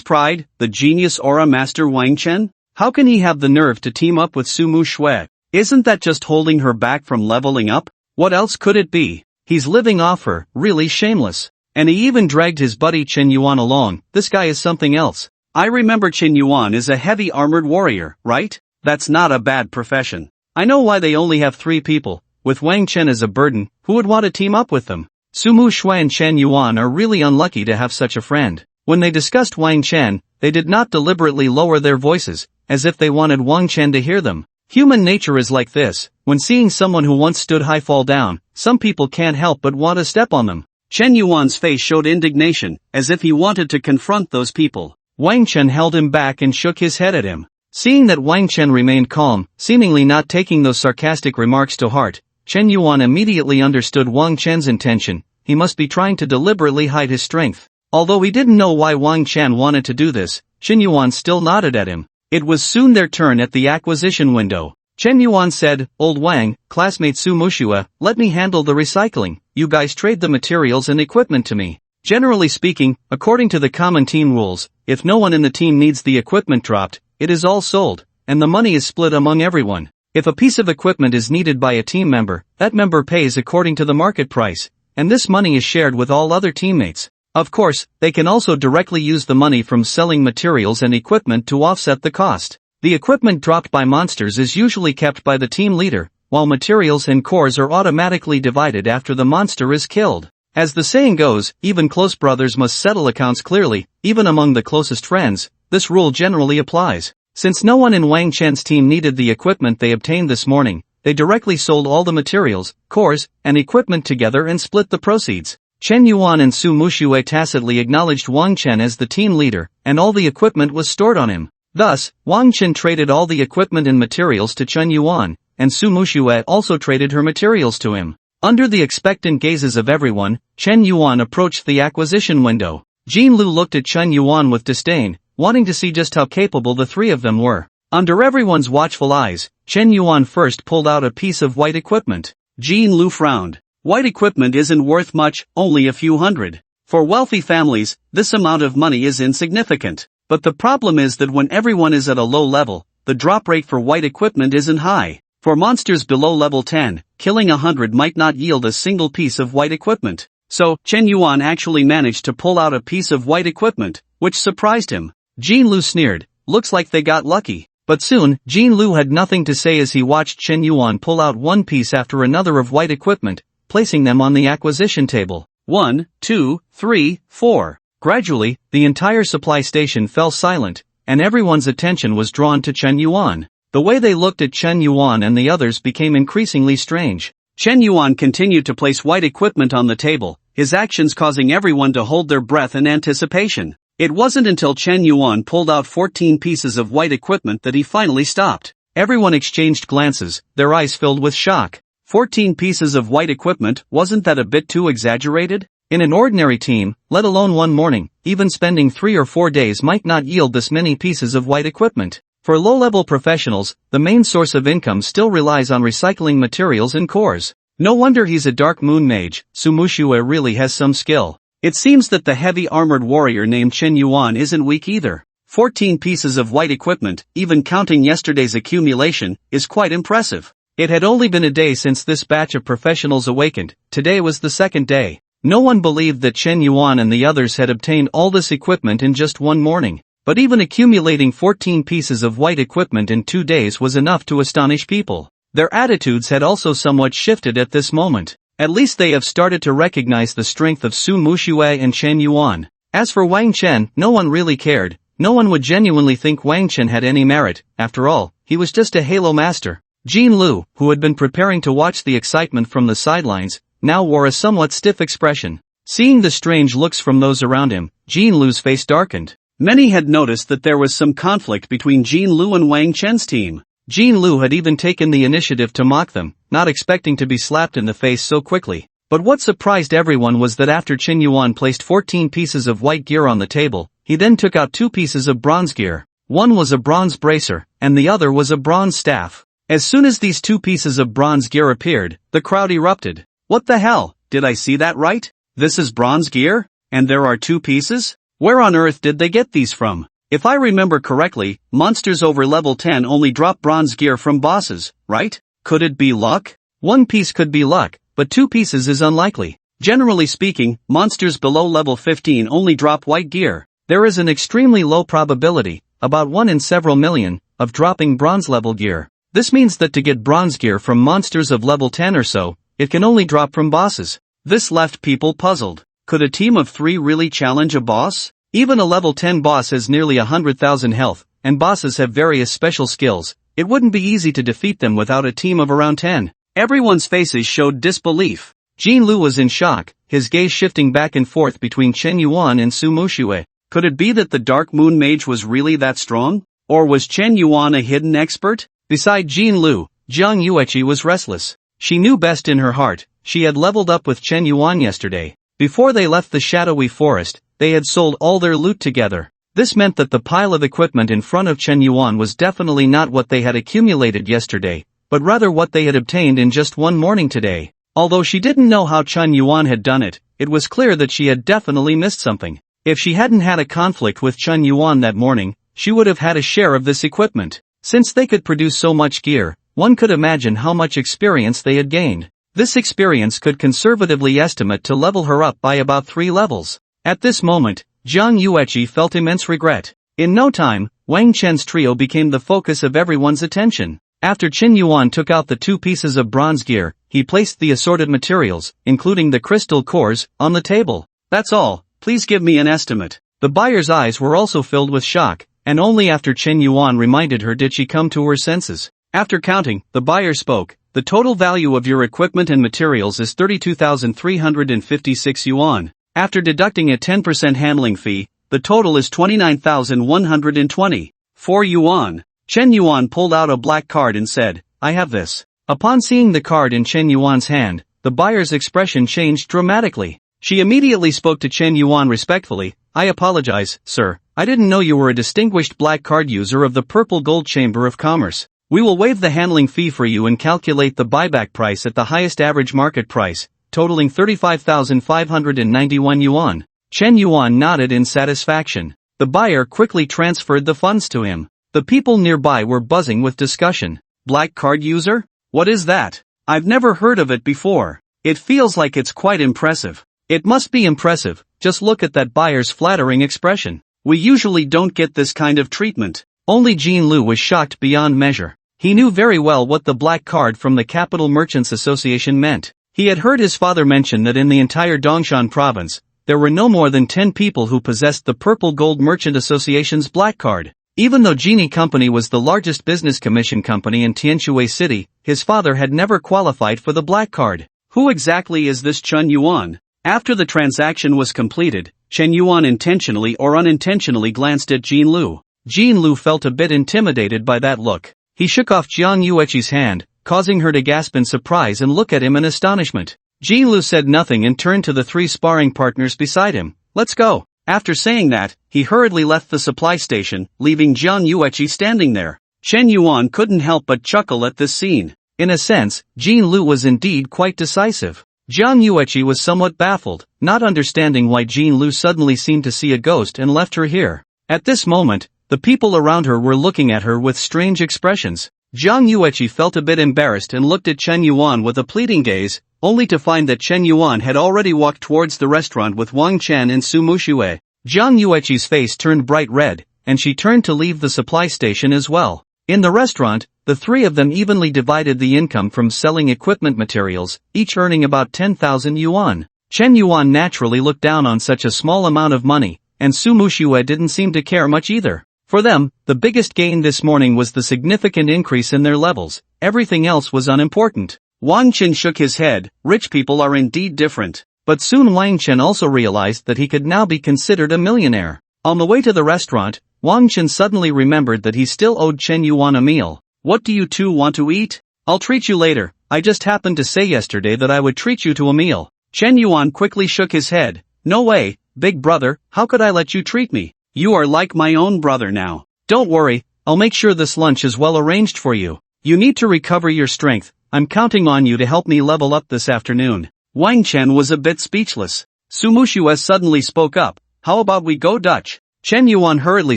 pride, the genius aura master Wang Chen? How can he have the nerve to team up with Su Muxue? Isn't that just holding her back from leveling up? What else could it be? He's living off her, really shameless. And he even dragged his buddy Chen Yuan along. This guy is something else. I remember Chen Yuan is a heavy armored warrior, right? That's not a bad profession. I know why they only have 3 people. With Wang Chen as a burden, who would want to team up with them? Su Muxue and Chen Yuan are really unlucky to have such a friend. When they discussed Wang Chen, they did not deliberately lower their voices, as if they wanted Wang Chen to hear them. Human nature is like this. When seeing someone who once stood high fall down, some people can't help but want to step on them. Chen Yuan's face showed indignation, as if he wanted to confront those people. Wang Chen held him back and shook his head at him. Seeing that Wang Chen remained calm, seemingly not taking those sarcastic remarks to heart, Chen Yuan immediately understood Wang Chen's intention. He must be trying to deliberately hide his strength. Although he didn't know why Wang Chen wanted to do this, Chen Yuan still nodded at him. It was soon their turn at the acquisition window. Chen Yuan said, "Old Wang, classmate Su Mushua, let me handle the recycling. You guys trade the materials and equipment to me." Generally speaking, according to the common team rules, if no one in the team needs the equipment dropped, it is all sold, and the money is split among everyone. If a piece of equipment is needed by a team member, that member pays according to the market price, and this money is shared with all other teammates. Of course, they can also directly use the money from selling materials and equipment to offset the cost. The equipment dropped by monsters is usually kept by the team leader, while materials and cores are automatically divided after the monster is killed. As the saying goes, even close brothers must settle accounts clearly, even among the closest friends. This rule generally applies. Since no one in Wang Chen's team needed the equipment they obtained this morning, they directly sold all the materials, cores, and equipment together and split the proceeds. Chen Yuan and Su Mushue tacitly acknowledged Wang Chen as the team leader, and all the equipment was stored on him. Thus, Wang Chen traded all the equipment and materials to Chen Yuan, and Su Mushue also traded her materials to him. Under the expectant gazes of everyone, Chen Yuan approached the acquisition window. Jin Lu looked at Chen Yuan with disdain, wanting to see just how capable the three of them were. Under everyone's watchful eyes, Chen Yuan first pulled out a piece of white equipment. Jin Lu frowned. White equipment isn't worth much, only a few hundred. For wealthy families, this amount of money is insignificant. But the problem is that when everyone is at a low level, the drop rate for white equipment isn't high. For monsters below level 10, killing 100 might not yield a single piece of white equipment. So, Chen Yuan actually managed to pull out a piece of white equipment, which surprised him. Jin Lu sneered, "Looks like they got lucky." But soon, Jin Lu had nothing to say as he watched Chen Yuan pull out one piece after another of white equipment, placing them on the acquisition table. 1, 2, 3, 4. Gradually, the entire supply station fell silent, and everyone's attention was drawn to Chen Yuan. The way they looked at Chen Yuan and the others became increasingly strange. Chen Yuan continued to place white equipment on the table, his actions causing everyone to hold their breath in anticipation. It wasn't until Chen Yuan pulled out 14 pieces of white equipment that he finally stopped. Everyone exchanged glances, their eyes filled with shock. 14 pieces of white equipment, wasn't that a bit too exaggerated? In an ordinary team, let alone one morning, even spending 3 or 4 days might not yield this many pieces of white equipment. For low-level professionals, the main source of income still relies on recycling materials and cores. No wonder he's a dark moon mage. Su Mushue really has some skill. It seems that the heavy armored warrior named Chen Yuan isn't weak either. 14 pieces of white equipment, even counting yesterday's accumulation, is quite impressive. It had only been a day since this batch of professionals awakened. Today was the second day. No one believed that Chen Yuan and the others had obtained all this equipment in just one morning. But even accumulating 14 pieces of white equipment in 2 days was enough to astonish people. Their attitudes had also somewhat shifted at this moment. At least they have started to recognize the strength of Su Mushue and Chen Yuan. As for Wang Chen, no one really cared. No one would genuinely think Wang Chen had any merit. After all, he was just a Halo master. Jin Lu, who had been preparing to watch the excitement from the sidelines, now wore a somewhat stiff expression. Seeing the strange looks from those around him, Jin Lu's face darkened. Many had noticed that there was some conflict between Jin Lu and Wang Chen's team. Jin Lu had even taken the initiative to mock them, not expecting to be slapped in the face so quickly. But what surprised everyone was that after Chen Yuan placed 14 pieces of white gear on the table, he then took out 2 pieces of bronze gear. One was a bronze bracer, and the other was a bronze staff. As soon as these 2 pieces of bronze gear appeared, the crowd erupted. What the hell, did I see that right? This is bronze gear? And there are 2 pieces? Where on earth did they get these from? If I remember correctly, monsters over level 10 only drop bronze gear from bosses, right? Could it be luck? 1 piece could be luck, but 2 pieces is unlikely. Generally speaking, monsters below level 15 only drop white gear. There is an extremely low probability, about 1 in several million, of dropping bronze level gear. This means that to get bronze gear from monsters of level 10 or so, it can only drop from bosses. This left people puzzled. Could a team of 3 really challenge a boss? Even a level 10 boss has nearly 100,000 health, and bosses have various special skills. It wouldn't be easy to defeat them without a team of around 10. Everyone's faces showed disbelief. Jean Lu was in shock, his gaze shifting back and forth between Chen Yuan and Su Muxue. Could it be that the Dark Moon Mage was really that strong? Or was Chen Yuan a hidden expert? Beside Jean Lu, Jiang Yueqi was restless. She knew best in her heart, she had leveled up with Chen Yuan yesterday. Before they left the shadowy forest, they had sold all their loot together. This meant that the pile of equipment in front of Chen Yuan was definitely not what they had accumulated yesterday, but rather what they had obtained in just one morning today. Although she didn't know how Chen Yuan had done it, it was clear that she had definitely missed something. If she hadn't had a conflict with Chen Yuan that morning, she would have had a share of this equipment. Since they could produce so much gear, one could imagine how much experience they had gained. This experience could conservatively estimate to level her up by about 3 levels. At this moment, Jiang Yueqi felt immense regret. In no time, Wang Chen's trio became the focus of everyone's attention. After Chen Yuan took out the 2 pieces of bronze gear, he placed the assorted materials, including the crystal cores, on the table. That's all, please give me an estimate. The buyer's eyes were also filled with shock, and only after Chen Yuan reminded her did she come to her senses. After counting, the buyer spoke. The total value of your equipment and materials is 32,356 yuan. After deducting a 10% handling fee, the total is 29,124 yuan. Chen Yuan pulled out a black card and said, I have this. Upon seeing the card in Chen Yuan's hand, the buyer's expression changed dramatically. She immediately spoke to Chen Yuan respectfully, I apologize, sir, I didn't know you were a distinguished black card user of the Purple Gold Chamber of Commerce. We will waive the handling fee for you and calculate the buyback price at the highest average market price, totaling 35,591 yuan. Chen Yuan nodded in satisfaction. The buyer quickly transferred the funds to him. The people nearby were buzzing with discussion. Black card user? What is that? I've never heard of it before. It feels like it's quite impressive. It must be impressive, just look at that buyer's flattering expression. We usually don't get this kind of treatment. Only Jean Lu was shocked beyond measure. He knew very well what the black card from the Capital Merchants Association meant. He had heard his father mention that in the entire Dongshan province, there were no more than 10 people who possessed the Purple Gold Merchant Association's black card. Even though Genie Company was the largest business commission company in Tianshui City, his father had never qualified for the black card. Who exactly is this Chen Yuan? After the transaction was completed, Chen Yuan intentionally or unintentionally glanced at Jean Lu. Jean Lu felt a bit intimidated by that look. He shook off Jiang Yueqi's hand, causing her to gasp in surprise and look at him in astonishment. Jean Lu said nothing and turned to the 3 sparring partners beside him. Let's go. After saying that, he hurriedly left the supply station, leaving Jiang Yueqi standing there. Chen Yuan couldn't help but chuckle at this scene. In a sense, Jean Lu was indeed quite decisive. Jiang Yueqi was somewhat baffled, not understanding why Jean Lu suddenly seemed to see a ghost and left her here. At this moment, the people around her were looking at her with strange expressions. Jiang Yueqi felt a bit embarrassed and looked at Chen Yuan with a pleading gaze, only to find that Chen Yuan had already walked towards the restaurant with Wang Chen and Su Muxue. Jiang Yueqi's face turned bright red, and she turned to leave the supply station as well. In the restaurant, the 3 of them evenly divided the income from selling equipment materials, each earning about 10,000 yuan. Chen Yuan naturally looked down on such a small amount of money, and Su Muxue didn't seem to care much either. For them, the biggest gain this morning was the significant increase in their levels. Everything else was unimportant. Wang Chen shook his head. Rich people are indeed different. But soon Wang Chen also realized that he could now be considered a millionaire. On the way to the restaurant, Wang Chen suddenly remembered that he still owed Chen Yuan a meal. What do you 2 want to eat? I'll treat you later. I just happened to say yesterday that I would treat you to a meal. Chen Yuan quickly shook his head. No way, big brother, how could I let you treat me? You are like my own brother now. Don't worry, I'll make sure this lunch is well arranged for you. You need to recover your strength. I'm counting on you to help me level up this afternoon. Wang Chen was a bit speechless. Su Muxue suddenly spoke up. How about we go Dutch? Chen Yuan hurriedly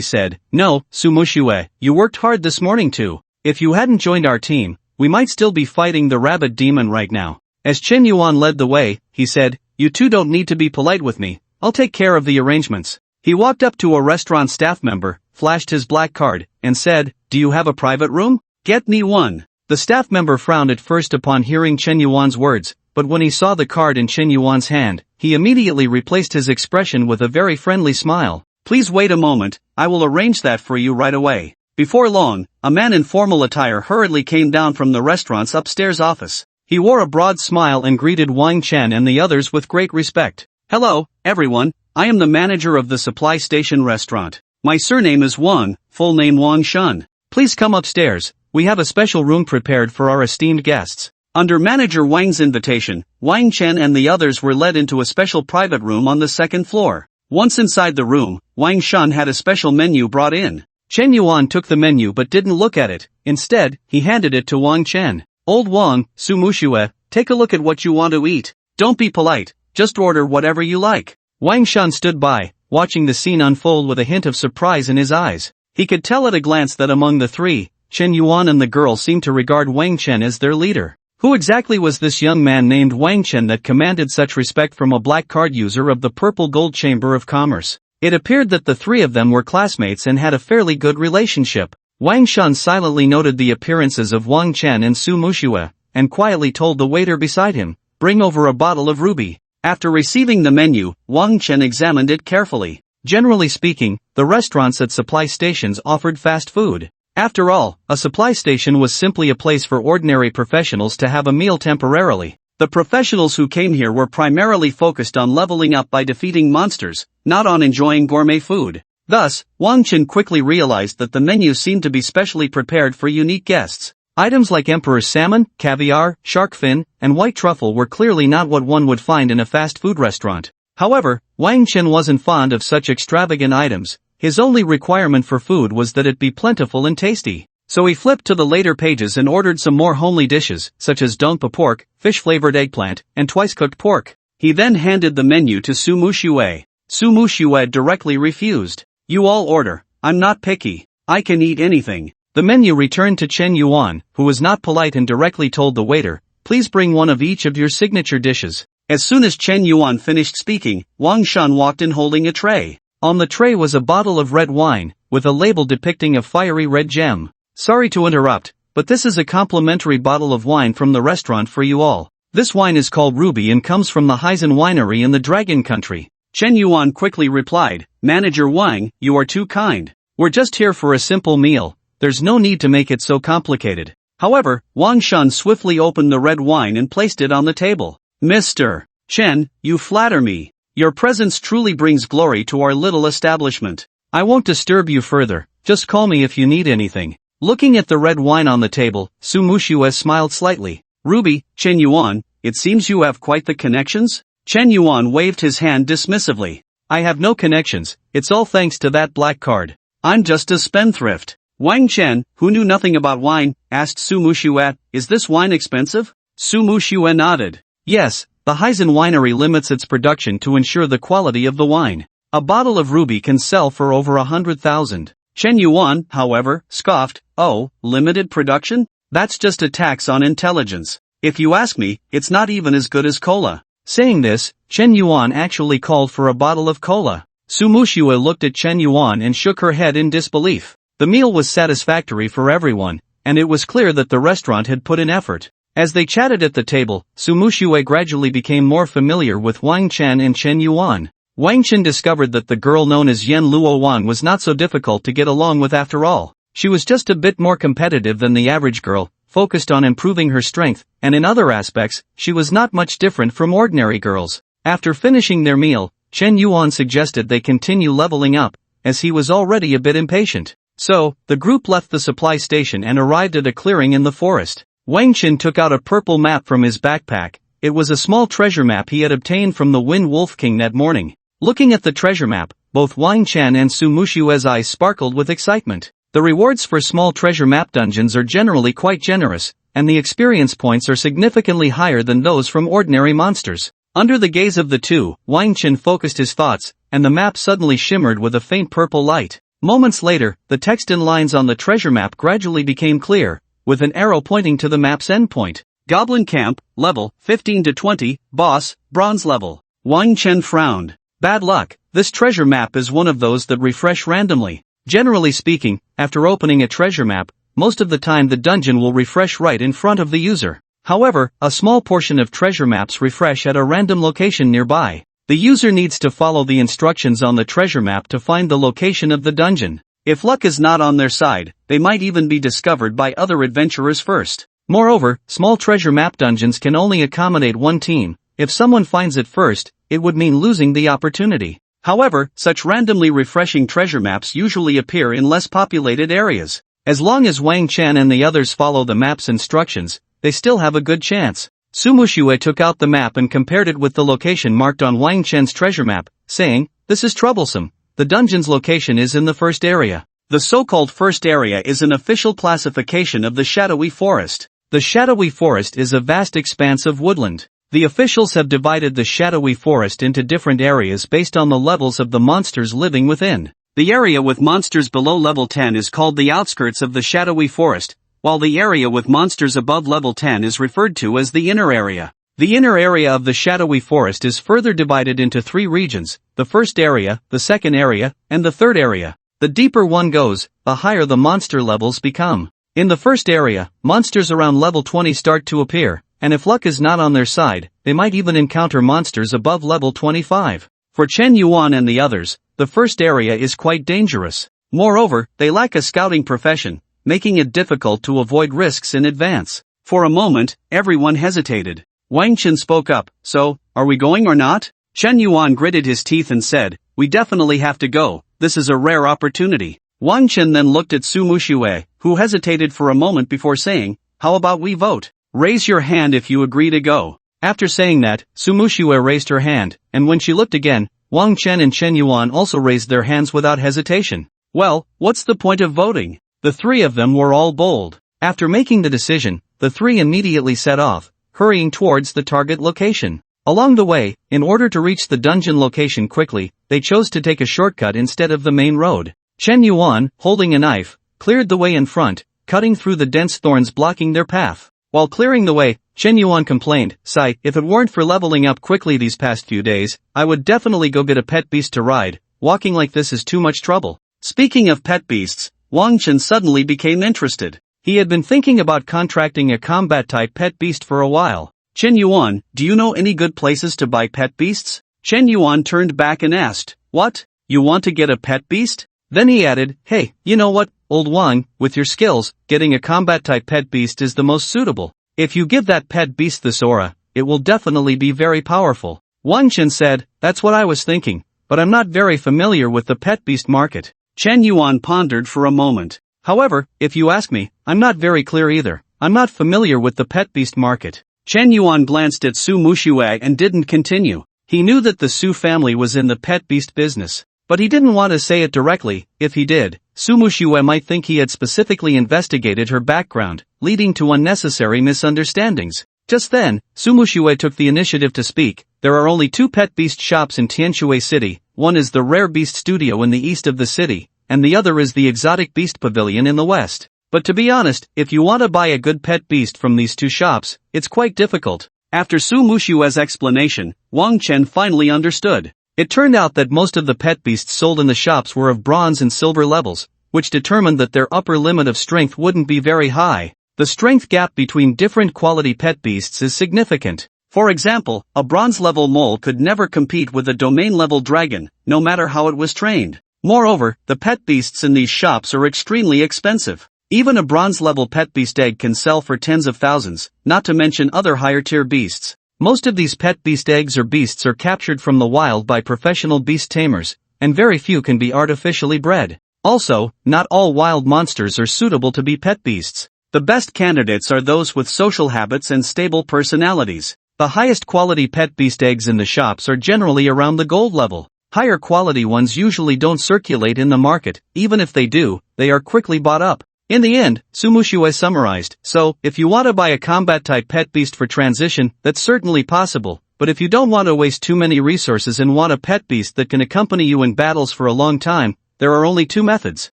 said, No, Su Muxue, you worked hard this morning too. If you hadn't joined our team, we might still be fighting the rabbit demon right now. As Chen Yuan led the way, he said, You 2 don't need to be polite with me. I'll take care of the arrangements. He walked up to a restaurant staff member, flashed his black card, and said, Do you have a private room? Get me one. The staff member frowned at first upon hearing Chen Yuan's words, but when he saw the card in Chen Yuan's hand, he immediately replaced his expression with a very friendly smile. Please wait a moment, I will arrange that for you right away. Before long, a man in formal attire hurriedly came down from the restaurant's upstairs office. He wore a broad smile and greeted Wang Chen and the others with great respect. "Hello, everyone, I am the manager of the Supply Station restaurant. My surname is Wang, full name Wang Shun. Please come upstairs, we have a special room prepared for our esteemed guests." Under manager Wang's invitation, Wang Chen and the others were led into a special private room on the second floor. Once inside the room, Wang Shun had a special menu brought in. Chen Yuan took the menu but didn't look at it. Instead, he handed it to Wang Chen. "Old Wang, Su Mushue, take a look at what you want to eat. Don't be polite, just order whatever you like." Wang Shun stood by, watching the scene unfold with a hint of surprise in his eyes. He could tell at a glance that among the three, Chen Yuan and the girl seemed to regard Wang Chen as their leader. Who exactly was this young man named Wang Chen that commanded such respect from a black card user of the Purple Gold Chamber of Commerce? It appeared that the three of them were classmates and had a fairly good relationship. Wang Shun silently noted the appearances of Wang Chen and Su Mushue, and quietly told the waiter beside him, "Bring over a bottle of ruby." After receiving the menu, Wang Chen examined it carefully. Generally speaking, the restaurants at supply stations offered fast food. After all, a supply station was simply a place for ordinary professionals to have a meal temporarily. The professionals who came here were primarily focused on leveling up by defeating monsters, not on enjoying gourmet food. Thus, Wang Chen quickly realized that the menu seemed to be specially prepared for unique guests. Items like emperor's salmon, caviar, shark fin, and white truffle were clearly not what one would find in a fast food restaurant. However, Wang Chen wasn't fond of such extravagant items. His only requirement for food was that it be plentiful and tasty. So he flipped to the later pages and ordered some more homely dishes, such as Me.But pork, fish-flavored eggplant, and twice-cooked pork. He then handed the menu to Su Mushue. Su Mushue directly refused. "You all order, I'm not picky. I can eat anything." The menu returned to Chen Yuan, who was not polite and directly told the waiter, "Please bring one of each of your signature dishes." As soon as Chen Yuan finished speaking, Wang Shun walked in holding a tray. On the tray was a bottle of red wine, with a label depicting a fiery red gem. "Sorry to interrupt, but this is a complimentary bottle of wine from the restaurant for you all. This wine is called Ruby and comes from the Heisen Winery in the Dragon Country." Chen Yuan quickly replied, "Manager Wang, you are too kind. We're just here for a simple meal, there's no need to make it so complicated." However, Wang Shun swiftly opened the red wine and placed it on the table. "Mr. Chen, you flatter me. Your presence truly brings glory to our little establishment. I won't disturb you further, just call me if you need anything." Looking at the red wine on the table, Su Mushue smiled slightly. "Ruby, Chen Yuan, it seems you have quite the connections?" Chen Yuan waved his hand dismissively. "I have no connections, it's all thanks to that black card. I'm just a spendthrift." Wang Chen, who knew nothing about wine, asked Su Mushue, "Is this wine expensive?" Su Mushue nodded. "Yes, the Heisen Winery limits its production to ensure the quality of the wine. A bottle of Ruby can sell for over 100,000. Chen Yuan, however, scoffed, "Oh, limited production? That's just a tax on intelligence. If you ask me, it's not even as good as cola." Saying this, Chen Yuan actually called for a bottle of cola. Su Mushue looked at Chen Yuan and shook her head in disbelief. The meal was satisfactory for everyone, and it was clear that the restaurant had put in effort. As they chatted at the table, Su Mushue gradually became more familiar with Wang Chen and Chen Yuan. Wang Chen discovered that the girl known as Yen Luo Wan was not so difficult to get along with after all. She was just a bit more competitive than the average girl, focused on improving her strength, and in other aspects, she was not much different from ordinary girls. After finishing their meal, Chen Yuan suggested they continue leveling up, as he was already a bit impatient. So, the group left the supply station and arrived at a clearing in the forest. Wang Chen took out a purple map from his backpack. It was a small treasure map he had obtained from the Wind Wolf King that morning. Looking at the treasure map, both Wang Chen and Su Mushue's eyes sparkled with excitement. The rewards for small treasure map dungeons are generally quite generous, and the experience points are significantly higher than those from ordinary monsters. Under the gaze of the two, Wang Chen focused his thoughts, and the map suddenly shimmered with a faint purple light. Moments later, the text and lines on the treasure map gradually became clear, with an arrow pointing to the map's endpoint. Goblin Camp, level 15 to 20, boss, bronze level. Wang Chen frowned. Bad luck, this treasure map is one of those that refresh randomly. Generally speaking, after opening a treasure map, most of the time the dungeon will refresh right in front of the user. However, a small portion of treasure maps refresh at a random location nearby. The user needs to follow the instructions on the treasure map to find the location of the dungeon. If luck is not on their side, they might even be discovered by other adventurers first. Moreover, small treasure map dungeons can only accommodate one team. If someone finds it first, it would mean losing the opportunity. However, such randomly refreshing treasure maps usually appear in less populated areas. As long as Wang Chen and the others follow the map's instructions, they still have a good chance. Su Muxue took out the map and compared it with the location marked on Wang Chen's treasure map, saying, "This is troublesome. The dungeon's location is in the first area." The so-called first area is an official classification of the shadowy forest. The shadowy forest is a vast expanse of woodland. The officials have divided the shadowy forest into different areas based on the levels of the monsters living within. The area with monsters below level 10 is called the outskirts of the shadowy forest, while the area with monsters above level 10 is referred to as the inner area. The inner area of the shadowy forest is further divided into 3 regions: the first area, the second area, and the third area. The deeper one goes, the higher the monster levels become. In the first area, monsters around level 20 start to appear, and if luck is not on their side, they might even encounter monsters above level 25. For Chen Yuan and the others, the first area is quite dangerous. Moreover, they lack a scouting profession, making it difficult to avoid risks in advance. For a moment, everyone hesitated. Wang Chen spoke up, "So, are we going or not?" Chen Yuan gritted his teeth and said, "We definitely have to go. This is a rare opportunity." Wang Chen then looked at Su Muxue, who hesitated for a moment before saying, "How about we vote? Raise your hand if you agree to go." After saying that, Su Muxue raised her hand, and when she looked again, Wang Chen and Chen Yuan also raised their hands without hesitation. Well, what's the point of voting? The 3 of them were all bold. After making the decision, the 3 immediately set off, hurrying towards the target location. Along the way, in order to reach the dungeon location quickly, they chose to take a shortcut instead of the main road. Chen Yuan, holding a knife, cleared the way in front, cutting through the dense thorns blocking their path. While clearing the way, Chen Yuan complained, "Sigh, if it weren't for leveling up quickly these past few days, I would definitely go get a pet beast to ride. Walking like this is too much trouble." Speaking of pet beasts, Wang Chen suddenly became interested. He had been thinking about contracting a combat-type pet beast for a while. "Chen Yuan, do you know any good places to buy pet beasts?" Chen Yuan turned back and asked, "What? You want to get a pet beast?" Then he added, "Hey, you know what, old Wang, with your skills, getting a combat-type pet beast is the most suitable. If you give that pet beast this aura, it will definitely be very powerful." Wang Chen said, "That's what I was thinking, but I'm not very familiar with the pet beast market." Chen Yuan pondered for a moment. "However, if you ask me, I'm not very clear either. I'm not familiar with the pet beast market." Chen Yuan glanced at Su Muxue and didn't continue. He knew that the Su family was in the pet beast business, but he didn't want to say it directly. If he did, Su Muxue might think he had specifically investigated her background, leading to unnecessary misunderstandings. Just then, Su Muxue took the initiative to speak. "There are only 2 pet beast shops in Tianshui City. One is the Rare Beast Studio in the east of the city, and the other is the Exotic Beast Pavilion in the west. But to be honest, if you want to buy a good pet beast from these 2 shops, it's quite difficult." After Su Muxue's explanation, Wang Chen finally understood. It turned out that most of the pet beasts sold in the shops were of bronze and silver levels, which determined that their upper limit of strength wouldn't be very high. The strength gap between different quality pet beasts is significant. For example, a bronze-level mole could never compete with a domain-level dragon, no matter how it was trained. Moreover, the pet beasts in these shops are extremely expensive. Even a bronze-level pet beast egg can sell for tens of thousands, not to mention other higher-tier beasts. Most of these pet beast eggs or beasts are captured from the wild by professional beast tamers, and very few can be artificially bred. Also, not all wild monsters are suitable to be pet beasts. The best candidates are those with social habits and stable personalities. The highest quality pet beast eggs in the shops are generally around the gold level. Higher quality ones usually don't circulate in the market. Even if they do, they are quickly bought up. In the end, Su Muxue summarized, "So, if you want to buy a combat-type pet beast for transition, that's certainly possible, but if you don't want to waste too many resources and want a pet beast that can accompany you in battles for a long time, there are only 2 methods.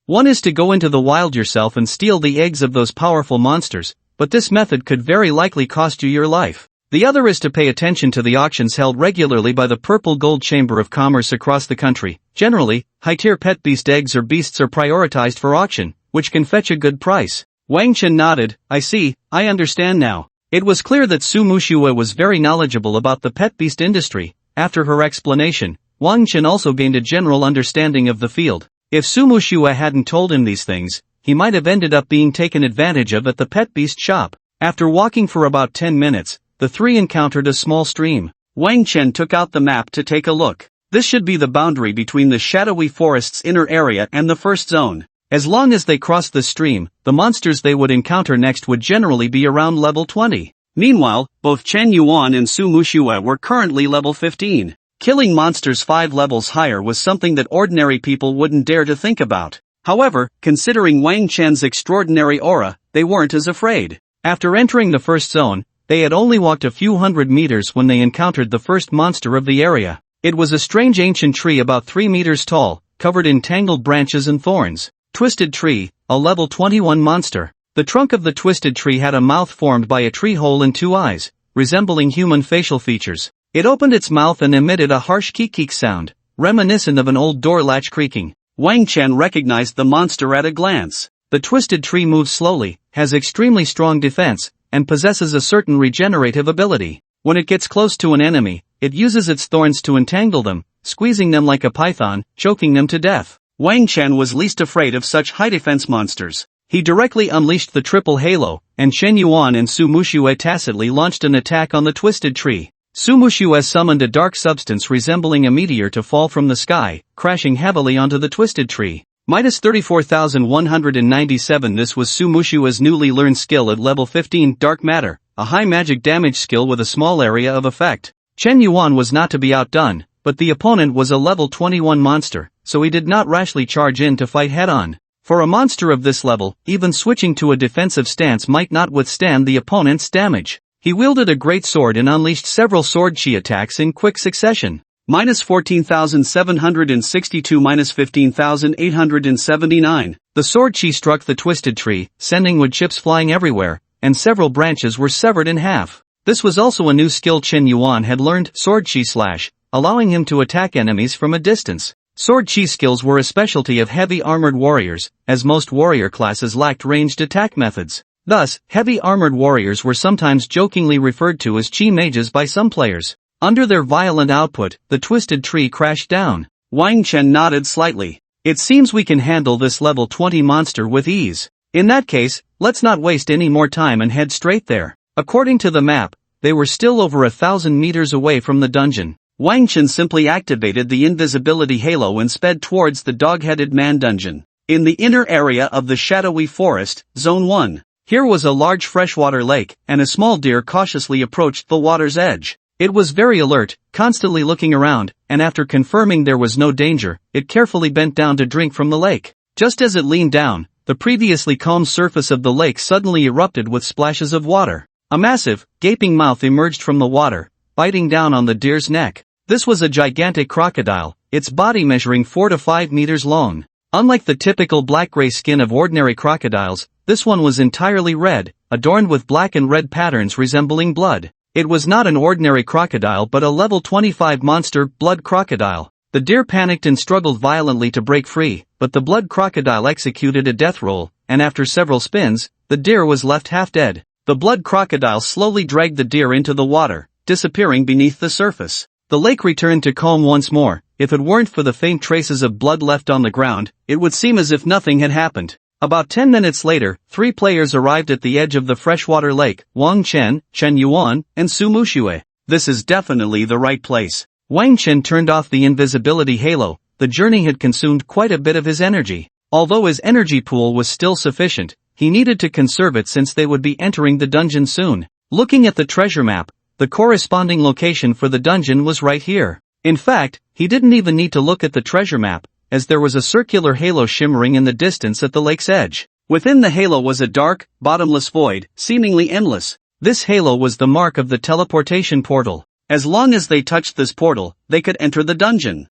One is to go into the wild yourself and steal the eggs of those powerful monsters, but this method could very likely cost you your life. The other is to pay attention to the auctions held regularly by the Purple Gold Chamber of Commerce across the country. Generally, high-tier pet beast eggs or beasts are prioritized for auction, which can fetch a good price." Wang Chen nodded. "I see, I understand now." It was clear that Su Muxue was very knowledgeable about the pet beast industry. After her explanation, Wang Chen also gained a general understanding of the field. If Su Muxue hadn't told him these things, he might have ended up being taken advantage of at the pet beast shop. After walking for about 10 minutes, the three encountered a small stream. Wang Chen took out the map to take a look. This should be the boundary between the shadowy forest's inner area and the first zone. As long as they crossed the stream, the monsters they would encounter next would generally be around level 20. Meanwhile, both Chen Yuan and Su Muxue were currently level 15. Killing monsters 5 levels higher was something that ordinary people wouldn't dare to think about. However, considering Wang Chen's extraordinary aura, they weren't as afraid. After entering the first zone, they had only walked a few hundred meters when they encountered the first monster of the area. It was a strange ancient tree about 3 meters tall, covered in tangled branches and thorns. Twisted Tree, a level 21 monster. The trunk of the twisted tree had a mouth formed by a tree hole and 2 eyes, resembling human facial features. It opened its mouth and emitted a harsh keek-keek sound, reminiscent of an old door latch creaking. Wang Chen recognized the monster at a glance. The twisted tree moves slowly, has extremely strong defense, and possesses a certain regenerative ability. When it gets close to an enemy, it uses its thorns to entangle them, squeezing them like a python, choking them to death. Wang Chen was least afraid of such high-defense monsters. He directly unleashed the triple halo, and Chen Yuan and Su Muxue tacitly launched an attack on the twisted tree. Su Muxue summoned a dark substance resembling a meteor to fall from the sky, crashing heavily onto the twisted tree. Minus 34,197. This was Su Mushue's newly learned skill at level 15, Dark Matter, a high magic damage skill with a small area of effect. Chen Yuan was not to be outdone, but the opponent was a level 21 monster, so he did not rashly charge in to fight head-on. For a monster of this level, even switching to a defensive stance might not withstand the opponent's damage. He wielded a great sword and unleashed several sword chi attacks in quick succession. Minus 14,762 minus 15,879. The sword chi struck the twisted tree, sending wood chips flying everywhere, and several branches were severed in half. This was also a new skill Chen Yuan had learned, sword chi slash, allowing him to attack enemies from a distance. Sword chi skills were a specialty of heavy armored warriors, as most warrior classes lacked ranged attack methods. Thus, heavy armored warriors were sometimes jokingly referred to as chi mages by some players. Under their violent output, the twisted tree crashed down. Wang Chen nodded slightly. It seems we can handle this level 20 monster with ease. In that case, let's not waste any more time and head straight there. According to the map, they were still over 1,000 meters away from the dungeon. Wang Chen simply activated the invisibility halo and sped towards the dog-headed man dungeon. In the inner area of the shadowy forest, Zone 1. Here was a large freshwater lake, and a small deer cautiously approached the water's edge. It was very alert, constantly looking around, and after confirming there was no danger, it carefully bent down to drink from the lake. Just as it leaned down, the previously calm surface of the lake suddenly erupted with splashes of water. A massive, gaping mouth emerged from the water, biting down on the deer's neck. This was a gigantic crocodile, its body measuring 4 to 5 meters long. Unlike the typical black-gray skin of ordinary crocodiles, this one was entirely red, adorned with black and red patterns resembling blood. It was not an ordinary crocodile but a level 25 monster, blood crocodile. The deer panicked and struggled violently to break free, but the blood crocodile executed a death roll, and after several spins, the deer was left half dead. The blood crocodile slowly dragged the deer into the water, disappearing beneath the surface. The lake returned to calm once more. If it weren't for the faint traces of blood left on the ground, it would seem as if nothing had happened. About 10 minutes later, 3 players arrived at the edge of the freshwater lake: Wang Chen, Chen Yuan, and Su Muxue. This is definitely the right place. Wang Chen turned off the invisibility halo. The journey had consumed quite a bit of his energy. Although his energy pool was still sufficient, he needed to conserve it since they would be entering the dungeon soon. Looking at the treasure map, the corresponding location for the dungeon was right here. In fact, he didn't even need to look at the treasure map, as there was a circular halo shimmering in the distance at the lake's edge. Within the halo was a dark, bottomless void, seemingly endless. This halo was the mark of the teleportation portal. As long as they touched this portal, they could enter the dungeon.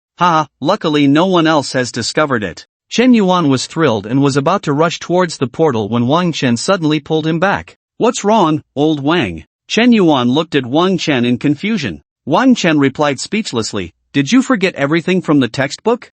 Luckily no one else has discovered it. Chen Yuan was thrilled and was about to rush towards the portal when Wang Chen suddenly pulled him back. "What's wrong, old Wang?" Chen Yuan looked at Wang Chen in confusion. Wang Chen replied speechlessly, "Did you forget everything from the textbook?"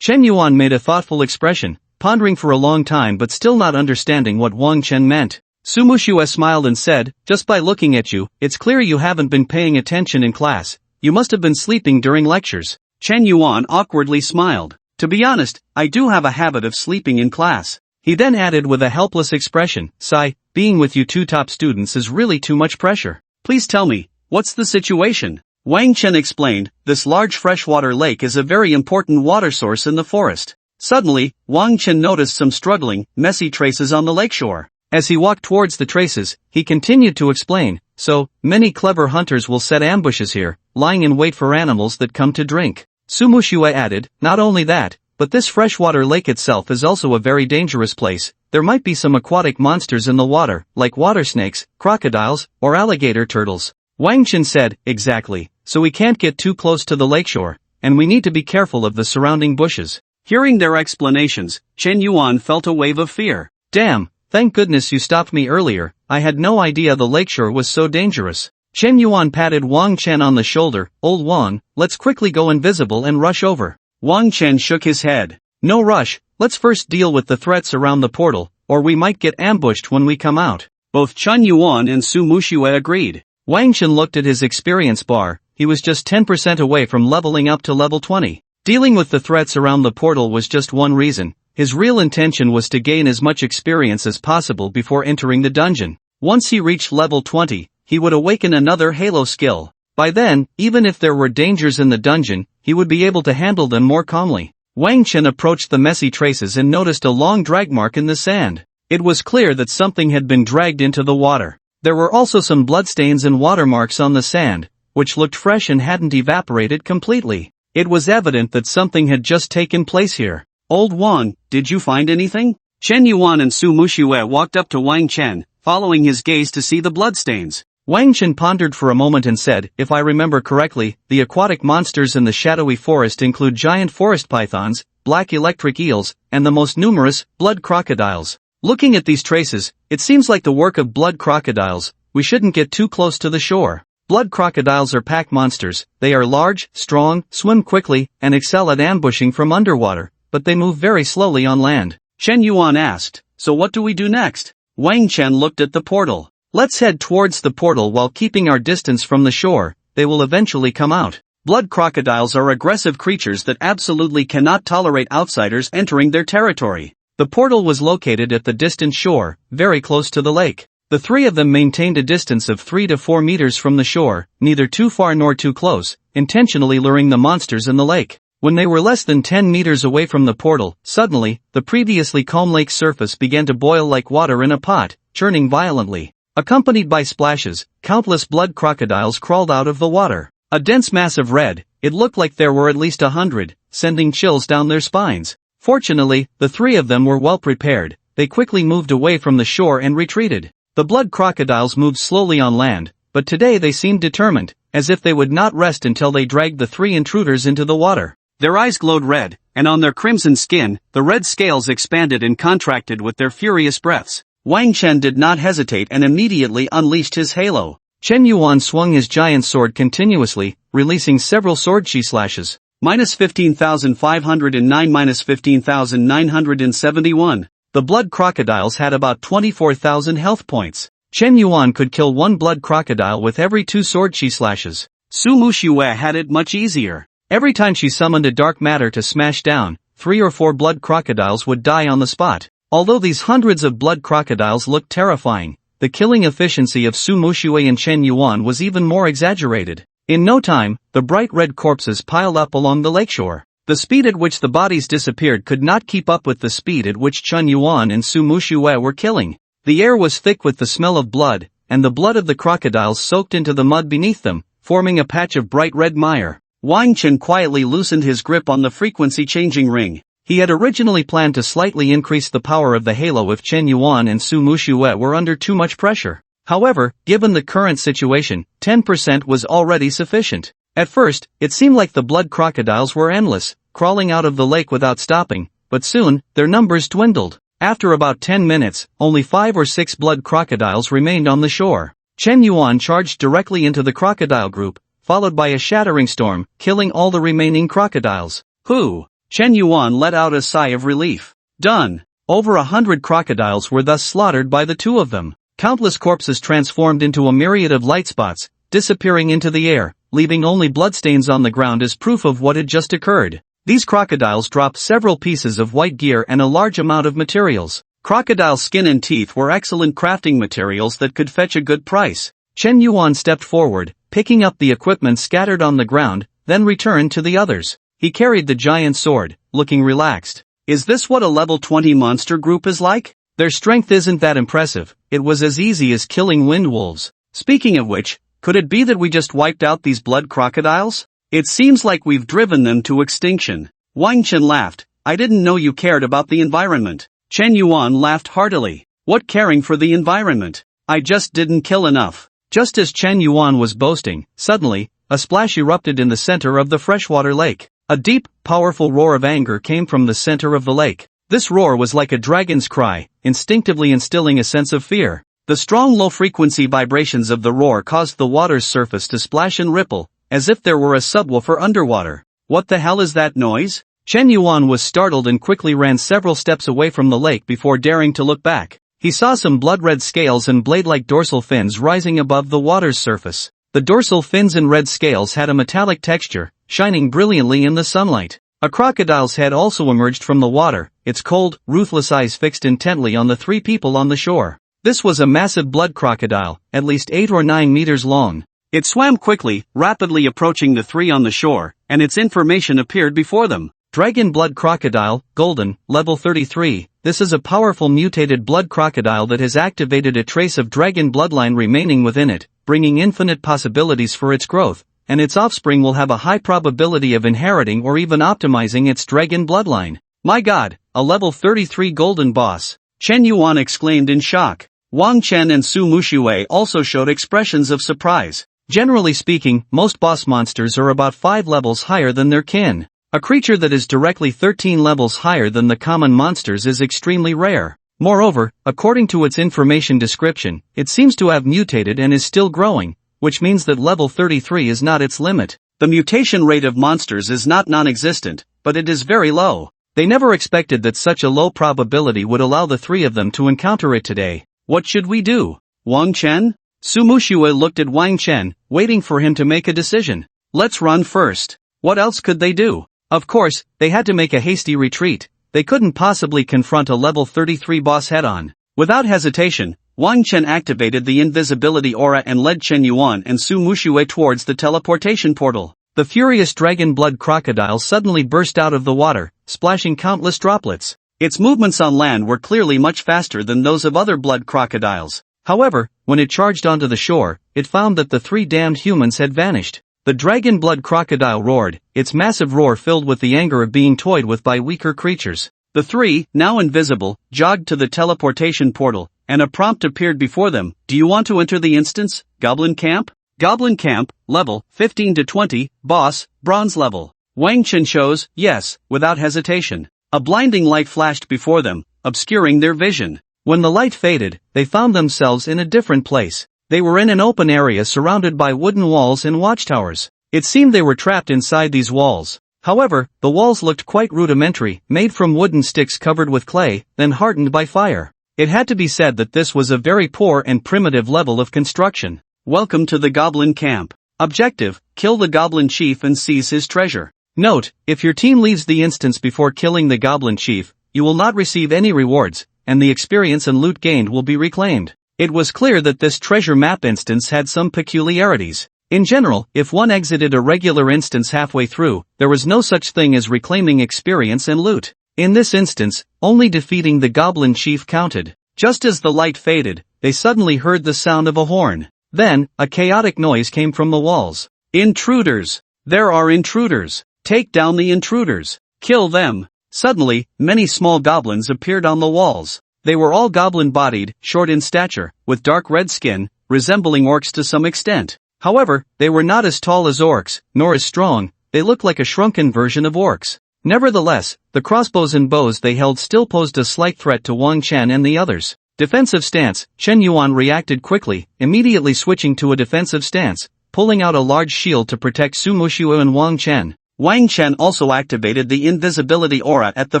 Chen Yuan made a thoughtful expression, pondering for a long time but still not understanding what Wang Chen meant. Su Muxue smiled and said, "Just by looking at you, it's clear you haven't been paying attention in class. You must have been sleeping during lectures." Chen Yuan awkwardly smiled. "To be honest, I do have a habit of sleeping in class." He then added with a helpless expression, "Sigh, being with you two top students is really too much pressure. Please tell me, what's the situation?" Wang Chen explained, "This large freshwater lake is a very important water source in the forest." Suddenly, Wang Chen noticed some struggling, messy traces on the lakeshore. As he walked towards the traces, he continued to explain, "So, many clever hunters will set ambushes here, lying in wait for animals that come to drink." Sumushue added, "Not only that, but this freshwater lake itself is also a very dangerous place. There might be some aquatic monsters in the water, like water snakes, crocodiles, or alligator turtles." Wang Chen said, "Exactly, so we can't get too close to the lakeshore, and we need to be careful of the surrounding bushes." Hearing their explanations, Chen Yuan felt a wave of fear. "Damn, thank goodness you stopped me earlier, I had no idea the lakeshore was so dangerous." Chen Yuan patted Wang Chen on the shoulder, "Old Wang, let's quickly go invisible and rush over." Wang Chen shook his head. "No rush, let's first deal with the threats around the portal, or we might get ambushed when we come out." Both Chen Yuan and Su Mushue agreed. Wang Chen looked at his experience bar, he was just 10% away from leveling up to level 20. Dealing with the threats around the portal was just one reason. His real intention was to gain as much experience as possible before entering the dungeon. Once he reached level 20, he would awaken another Halo skill. By then, even if there were dangers in the dungeon, he would be able to handle them more calmly. Wang Chen approached the messy traces and noticed a long drag mark in the sand. It was clear that something had been dragged into the water. There were also some bloodstains and watermarks on the sand, which looked fresh and hadn't evaporated completely. It was evident that something had just taken place here. "Old Wang, did you find anything?" Chen Yuan and Su Mushue walked up to Wang Chen, following his gaze to see the bloodstains. Wang Chen pondered for a moment and said, "If I remember correctly, the aquatic monsters in the shadowy forest include giant forest pythons, black electric eels, and the most numerous, blood crocodiles. Looking at these traces, it seems like the work of blood crocodiles. We shouldn't get too close to the shore." Blood crocodiles are pack monsters. They are large, strong, swim quickly, and excel at ambushing from underwater, but they move very slowly on land. Chen Yuan asked, "So what do we do next?" Wang Chen looked at the portal. "Let's head towards the portal while keeping our distance from the shore. They will eventually come out." Blood crocodiles are aggressive creatures that absolutely cannot tolerate outsiders entering their territory. The portal was located at the distant shore, very close to the lake. The three of them maintained a distance of 3 to 4 meters from the shore, neither too far nor too close, intentionally luring the monsters in the lake. When they were less than 10 meters away from the portal, suddenly, the previously calm lake surface began to boil like water in a pot, churning violently. Accompanied by splashes, countless blood crocodiles crawled out of the water. A dense mass of red, it looked like there were at least 100, sending chills down their spines. Fortunately, the three of them were well prepared. They quickly moved away from the shore and retreated. The blood crocodiles moved slowly on land, but today they seemed determined, as if they would not rest until they dragged the three intruders into the water. Their eyes glowed red, and on their crimson skin, the red scales expanded and contracted with their furious breaths. Wang Chen did not hesitate and immediately unleashed his halo. Chen Yuan swung his giant sword continuously, releasing several sword chi slashes. -15,509 -15,971. The blood crocodiles had about 24,000 health points. Chen Yuan could kill one blood crocodile with every 2 sword chi slashes. Su Mushue had it much easier. Every time she summoned a dark matter to smash down, 3 or 4 blood crocodiles would die on the spot. Although these hundreds of blood crocodiles looked terrifying, the killing efficiency of Su Mushue and Chen Yuan was even more exaggerated. In no time, the bright red corpses piled up along the lakeshore. The speed at which the bodies disappeared could not keep up with the speed at which Chen Yuan and Su Mushue were killing. The air was thick with the smell of blood, and the blood of the crocodiles soaked into the mud beneath them, forming a patch of bright red mire. Wang Chen quietly loosened his grip on the frequency-changing ring. He had originally planned to slightly increase the power of the halo if Chen Yuan and Su Mushue were under too much pressure. However, given the current situation, 10% was already sufficient. At first, it seemed like the blood crocodiles were endless, crawling out of the lake without stopping, but soon, their numbers dwindled. After about 10 minutes, only 5 or 6 blood crocodiles remained on the shore. Chen Yuan charged directly into the crocodile group, followed by a shattering storm, killing all the remaining crocodiles. Whew! Chen Yuan let out a sigh of relief. Done! Over 100 crocodiles were thus slaughtered by the two of them. Countless corpses transformed into a myriad of light spots, disappearing into the air, leaving only bloodstains on the ground as proof of what had just occurred. These crocodiles dropped several pieces of white gear and a large amount of materials. Crocodile skin and teeth were excellent crafting materials that could fetch a good price. Chen Yuan stepped forward, picking up the equipment scattered on the ground, then returned to the others. He carried the giant sword, looking relaxed. Is this what a level 20 monster group is like? Their strength isn't that impressive, it was as easy as killing wind wolves. Speaking of which, could it be that we just wiped out these blood crocodiles? It seems like we've driven them to extinction. Wang Chen laughed. I didn't know you cared about the environment. Chen Yuan laughed heartily. What caring for the environment? I just didn't kill enough. Just as Chen Yuan was boasting, suddenly, a splash erupted in the center of the freshwater lake. A deep, powerful roar of anger came from the center of the lake. This roar was like a dragon's cry, instinctively instilling a sense of fear. The strong low-frequency vibrations of the roar caused the water's surface to splash and ripple, as if there were a subwoofer underwater. What the hell is that noise? Chen Yuan was startled and quickly ran several steps away from the lake before daring to look back. He saw some blood-red scales and blade-like dorsal fins rising above the water's surface. The dorsal fins and red scales had a metallic texture, shining brilliantly in the sunlight. A crocodile's head also emerged from the water, its cold, ruthless eyes fixed intently on the three people on the shore. This was a massive blood crocodile, at least 8 or 9 meters long. It swam quickly, rapidly approaching the three on the shore, and its information appeared before them. Dragon blood crocodile, golden, level 33. This is a powerful mutated blood crocodile that has activated a trace of dragon bloodline remaining within it, bringing infinite possibilities for its growth, and its offspring will have a high probability of inheriting or even optimizing its dragon bloodline. My god, a level 33 golden boss. Chen Yuan exclaimed in shock. Wang Chen and Su Muxue also showed expressions of surprise. Generally speaking, most boss monsters are about 5 levels higher than their kin. A creature that is directly 13 levels higher than the common monsters is extremely rare. Moreover, according to its information description, it seems to have mutated and is still growing, which means that level 33 is not its limit. The mutation rate of monsters is not non-existent, but it is very low. They never expected that such a low probability would allow the three of them to encounter it today. What should we do? Wang Chen? Su Muxue looked at Wang Chen, waiting for him to make a decision. Let's run first. What else could they do? Of course, they had to make a hasty retreat. They couldn't possibly confront a level 33 boss head-on. Without hesitation, Wang Chen activated the invisibility aura and led Chen Yuan and Su Muxue towards the teleportation portal. The furious dragon blood crocodile suddenly burst out of the water, splashing countless droplets. Its movements on land were clearly much faster than those of other blood crocodiles. However, when it charged onto the shore, it found that the 3 damned humans had vanished. The dragon blood crocodile roared, its massive roar filled with the anger of being toyed with by weaker creatures. The 3, now invisible, jogged to the teleportation portal, and a prompt appeared before them. Do you want to enter the instance, Goblin Camp? Goblin Camp, level, 15 to 20, boss, bronze level. Wang Chen chose, yes, without hesitation. A blinding light flashed before them, obscuring their vision. When the light faded, they found themselves in a different place. They were in an open area surrounded by wooden walls and watchtowers. It seemed they were trapped inside these walls. However, the walls looked quite rudimentary, made from wooden sticks covered with clay, then hardened by fire. It had to be said that this was a very poor and primitive level of construction. Welcome to the Goblin Camp. Objective, kill the Goblin Chief and seize his treasure. Note, if your team leaves the instance before killing the Goblin Chief, you will not receive any rewards, and the experience and loot gained will be reclaimed. It was clear that this treasure map instance had some peculiarities. In general, if one exited a regular instance halfway through, there was no such thing as reclaiming experience and loot. In this instance, only defeating the Goblin Chief counted. Just as the light faded, they suddenly heard the sound of a horn. Then, a chaotic noise came from the walls. Intruders! There are intruders! Take down the intruders! Kill them! Suddenly, many small goblins appeared on the walls. They were all goblin-bodied, short in stature, with dark red skin, resembling orcs to some extent. However, they were not as tall as orcs, nor as strong. They looked like a shrunken version of orcs. Nevertheless, the crossbows and bows they held still posed a slight threat to Wang Chen and the others. Defensive stance. Chen Yuan reacted quickly, immediately switching to a defensive stance, pulling out a large shield to protect Su Muxue and Wang Chen. Wang Chen also activated the invisibility aura at the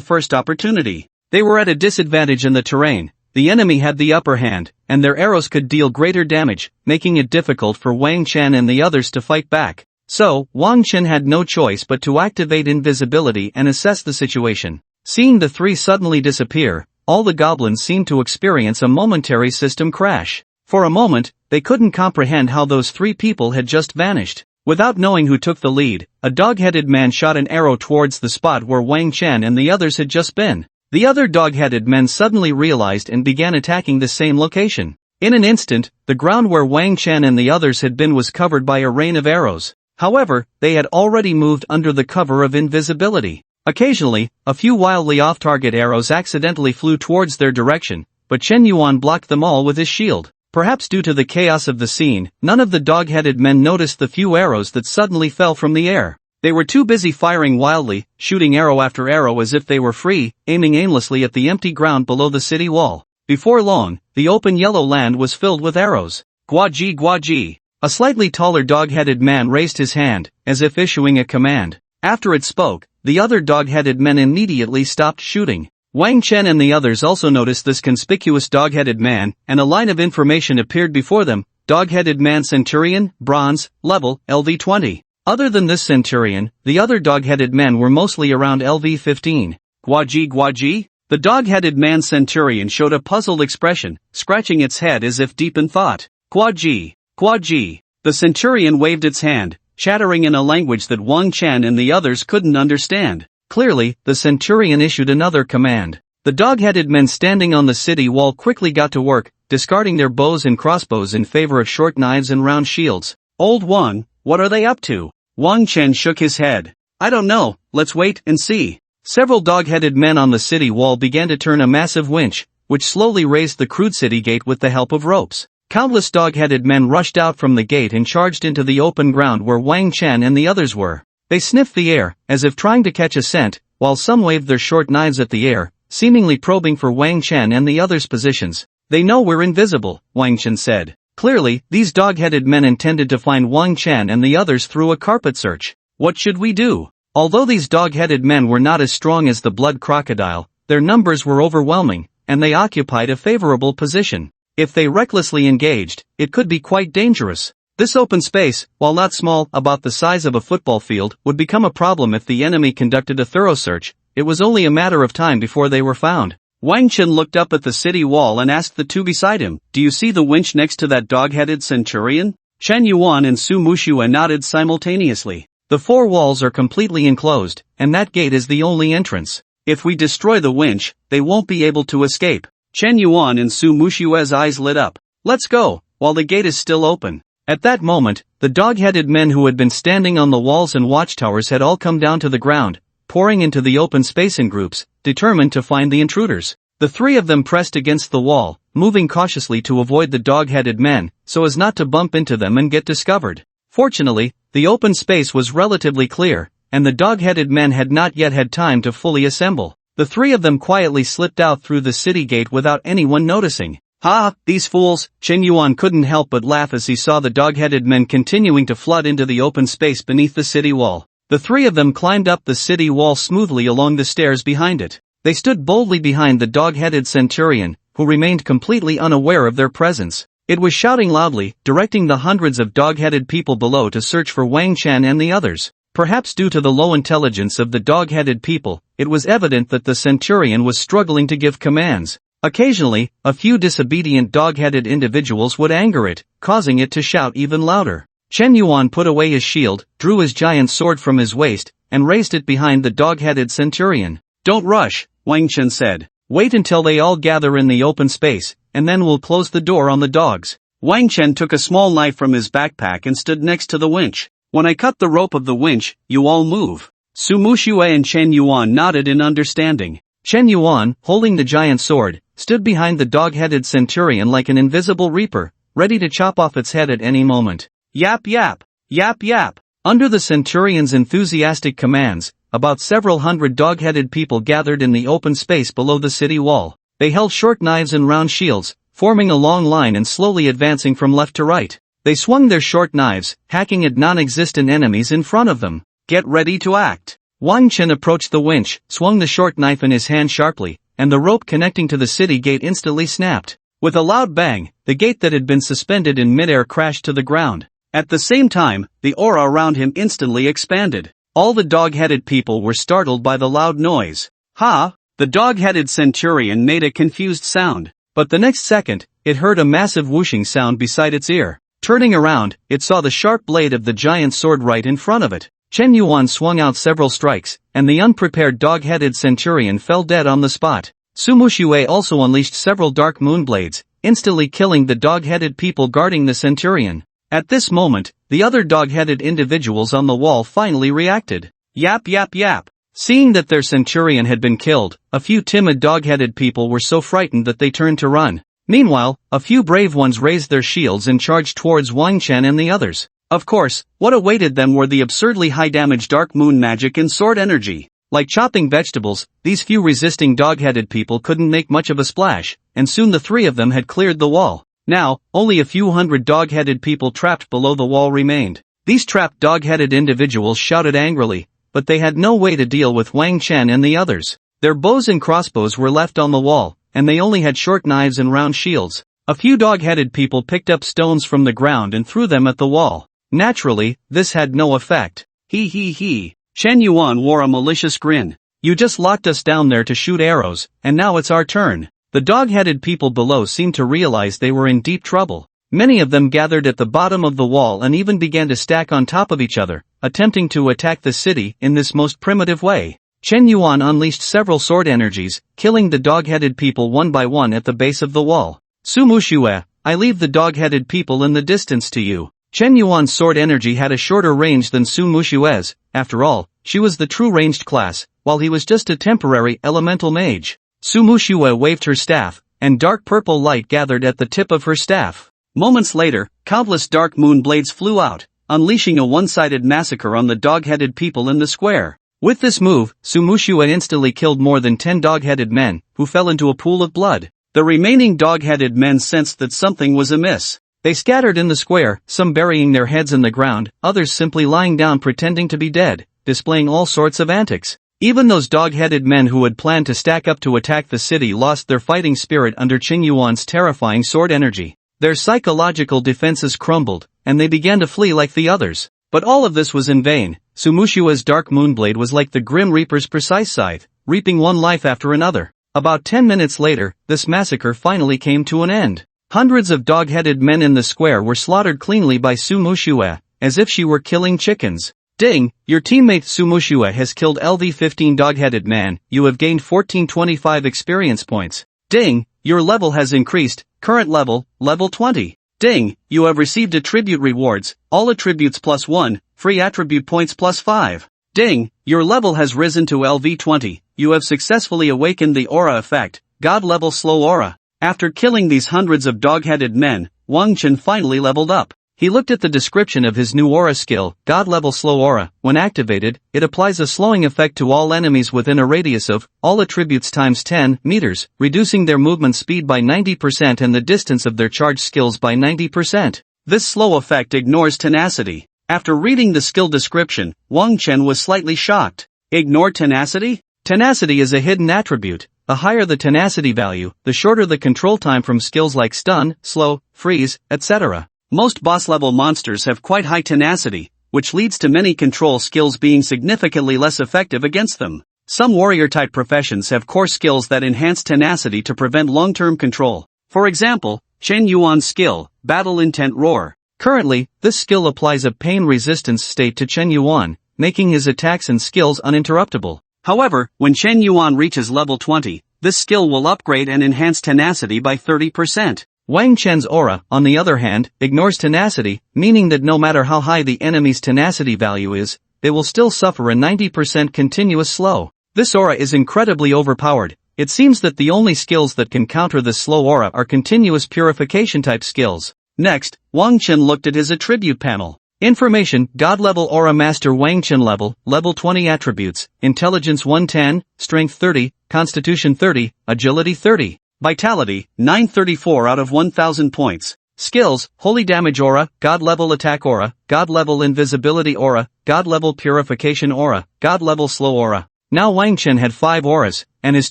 first opportunity. They were at a disadvantage in the terrain. The enemy had the upper hand, and their arrows could deal greater damage, making it difficult for Wang Chen and the others to fight back. So, Wang Chen had no choice but to activate invisibility and assess the situation. Seeing the 3 suddenly disappear, all the goblins seemed to experience a momentary system crash. For a moment, they couldn't comprehend how those three people had just vanished. Without knowing who took the lead, a dog-headed man shot an arrow towards the spot where Wang Chen and the others had just been. The other dog-headed men suddenly realized and began attacking the same location. In an instant, the ground where Wang Chen and the others had been was covered by a rain of arrows. However, they had already moved under the cover of invisibility. Occasionally, a few wildly off-target arrows accidentally flew towards their direction, but Chen Yuan blocked them all with his shield. Perhaps due to the chaos of the scene, none of the dog-headed men noticed the few arrows that suddenly fell from the air. They were too busy firing wildly, shooting arrow after arrow as if they were free, aiming aimlessly at the empty ground below the city wall. Before long, the open yellow land was filled with arrows. Guaji Guaji. A slightly taller dog-headed man raised his hand, as if issuing a command. After it spoke, the other dog-headed men immediately stopped shooting. Wang Chen and the others also noticed this conspicuous dog-headed man, and a line of information appeared before them. Dog-headed man Centurion, Bronze, level, LV20. Other than this Centurion, the other dog-headed men were mostly around LV15. Guaji Guaji? The dog-headed man Centurion showed a puzzled expression, scratching its head as if deep in thought. Guaji. Guaji. The Centurion waved its hand, chattering in a language that Wang Chen and the others couldn't understand. Clearly, the Centurion issued another command. The dog-headed men standing on the city wall quickly got to work, discarding their bows and crossbows in favor of short knives and round shields. Old Wang, what are they up to? Wang Chen shook his head. I don't know, let's wait and see. Several dog-headed men on the city wall began to turn a massive winch, which slowly raised the crude city gate with the help of ropes. Countless dog-headed men rushed out from the gate and charged into the open ground where Wang Chen and the others were. They sniffed the air, as if trying to catch a scent, while some waved their short knives at the air, seemingly probing for Wang Chen and the others' positions. They know we're invisible, Wang Chen said. Clearly, these dog-headed men intended to find Wang Chen and the others through a carpet search. What should we do? Although these dog-headed men were not as strong as the blood crocodile, their numbers were overwhelming, and they occupied a favorable position. If they recklessly engaged, it could be quite dangerous. This open space, while not small, about the size of a football field, would become a problem if the enemy conducted a thorough search. It was only a matter of time before they were found. Wang Chen looked up at the city wall and asked the two beside him, "Do you see the winch next to that dog-headed Centurion?" Chen Yuan and Su Mushue nodded simultaneously. The four walls are completely enclosed, and that gate is the only entrance. If we destroy the winch, they won't be able to escape. Chen Yuan and Su Mushue's eyes lit up. Let's go, while the gate is still open. At that moment, the dog-headed men who had been standing on the walls and watchtowers had all come down to the ground, pouring into the open space in groups, determined to find the intruders. The three of them pressed against the wall, moving cautiously to avoid the dog-headed men, so as not to bump into them and get discovered. Fortunately, the open space was relatively clear, and the dog-headed men had not yet had time to fully assemble. The three of them quietly slipped out through the city gate without anyone noticing. "Ha, these fools!" Chen Yuan couldn't help but laugh as he saw the dog-headed men continuing to flood into the open space beneath the city wall. The three of them climbed up the city wall smoothly along the stairs behind it. They stood boldly behind the dog-headed Centurion, who remained completely unaware of their presence. It was shouting loudly, directing the hundreds of dog-headed people below to search for Wang Chen and the others. Perhaps due to the low intelligence of the dog-headed people, it was evident that the Centurion was struggling to give commands. Occasionally, a few disobedient dog-headed individuals would anger it, causing it to shout even louder. Chen Yuan put away his shield, drew his giant sword from his waist, and raised it behind the dog-headed Centurion. "Don't rush," Wang Chen said. "Wait until they all gather in the open space, and then we'll close the door on the dogs." Wang Chen took a small knife from his backpack and stood next to the winch. "When I cut the rope of the winch, you all move." Su Mushue and Chen Yuan nodded in understanding. Chen Yuan, holding the giant sword, stood behind the dog-headed Centurion like an invisible reaper, ready to chop off its head at any moment. Yap yap, yap yap. Under the Centurion's enthusiastic commands, about several hundred dog-headed people gathered in the open space below the city wall. They held short knives and round shields, forming a long line and slowly advancing from left to right. They swung their short knives, hacking at non-existent enemies in front of them. "Get ready to act." Wang Chen approached the winch, swung the short knife in his hand sharply, and the rope connecting to the city gate instantly snapped. With a loud bang, the gate that had been suspended in midair crashed to the ground. At the same time, the aura around him instantly expanded. All the dog-headed people were startled by the loud noise. "Ha! The dog-headed centurion made a confused sound, but the next second, it heard a massive whooshing sound beside its ear. Turning around, it saw the sharp blade of the giant sword right in front of it. Chen Yuan swung out several strikes, and the unprepared dog-headed centurion fell dead on the spot. Su Muxue also unleashed several dark moon blades, instantly killing the dog-headed people guarding the centurion. At this moment, the other dog-headed individuals on the wall finally reacted. Yap yap yap. Seeing that their centurion had been killed, a few timid dog-headed people were so frightened that they turned to run. Meanwhile, a few brave ones raised their shields and charged towards Wang Chen and the others. Of course, what awaited them were the absurdly high-damage dark moon magic and sword energy. Like chopping vegetables, these few resisting dog-headed people couldn't make much of a splash, and soon the three of them had cleared the wall. Now, only a few hundred dog-headed people trapped below the wall remained. These trapped dog-headed individuals shouted angrily, but they had no way to deal with Wang Chen and the others. Their bows and crossbows were left on the wall, and they only had short knives and round shields. A few dog-headed people picked up stones from the ground and threw them at the wall. Naturally, this had no effect. He. Chen Yuan wore a malicious grin. You just locked us down there to shoot arrows, and now it's our turn. The dog-headed people below seemed to realize they were in deep trouble. Many of them gathered at the bottom of the wall and even began to stack on top of each other, attempting to attack the city in this most primitive way. Chen Yuan unleashed several sword energies, killing the dog-headed people one by one at the base of the wall. Su Muxue, I leave the dog-headed people in the distance to you. Chen Yuan's sword energy had a shorter range than Su Muxue's. After all, she was the true ranged class, while he was just a temporary elemental mage. Su Muxue waved her staff, and dark purple light gathered at the tip of her staff. Moments later, countless dark moon blades flew out, unleashing a one-sided massacre on the dog-headed people in the square. With this move, Su Muxue instantly killed more than 10 dog-headed men, who fell into a pool of blood. The remaining dog-headed men sensed that something was amiss. They scattered in the square, some burying their heads in the ground, others simply lying down pretending to be dead, displaying all sorts of antics. Even those dog-headed men who had planned to stack up to attack the city lost their fighting spirit under Chen Yuan's terrifying sword energy. Their psychological defenses crumbled, and they began to flee like the others. But all of this was in vain. Su Muxue's dark moonblade was like the Grim Reaper's precise scythe, reaping one life after another. About 10 minutes later, this massacre finally came to an end. Hundreds of dog-headed men in the square were slaughtered cleanly by Su Muxue, as if she were killing chickens. Ding, your teammate Su Muxue has killed LV-15 dog-headed man, you have gained 1425 experience points. Ding, your level has increased, current level, level 20. Ding, you have received attribute rewards, all attributes +1, free attribute points +5. Ding, your level has risen to LV-20, you have successfully awakened the aura effect, God level slow aura. After killing these hundreds of dog-headed men, Wang Chen finally leveled up. He looked at the description of his new aura skill, God level slow aura. When activated, it applies a slowing effect to all enemies within a radius of all attributes times 10 meters, reducing their movement speed by 90% and the distance of their charge skills by 90%. This slow effect ignores tenacity. After reading the skill description, Wang Chen was slightly shocked. Ignore tenacity? Tenacity is a hidden attribute. The higher the tenacity value, the shorter the control time from skills like stun, slow, freeze, etc. Most boss-level monsters have quite high tenacity, which leads to many control skills being significantly less effective against them. Some warrior-type professions have core skills that enhance tenacity to prevent long-term control. For example, Chen Yuan's skill, Battle Intent Roar. Currently, this skill applies a pain resistance state to Chen Yuan, making his attacks and skills uninterruptible. However, when Chen Yuan reaches level 20, this skill will upgrade and enhance tenacity by 30%. Wang Chen's aura, on the other hand, ignores tenacity, meaning that no matter how high the enemy's tenacity value is, they will still suffer a 90% continuous slow. This aura is incredibly overpowered. It seems that the only skills that can counter this slow aura are continuous purification type skills. Next, Wang Chen looked at his attribute panel. Information, God level aura master Wang Chen level 20 attributes, intelligence 110, strength 30, constitution 30, agility 30. Vitality, 934 out of 1000 points. Skills, Holy Damage Aura, God Level Attack Aura, God Level Invisibility Aura, God Level Purification Aura, God Level Slow Aura. Now Wang Chen had 5 auras, and his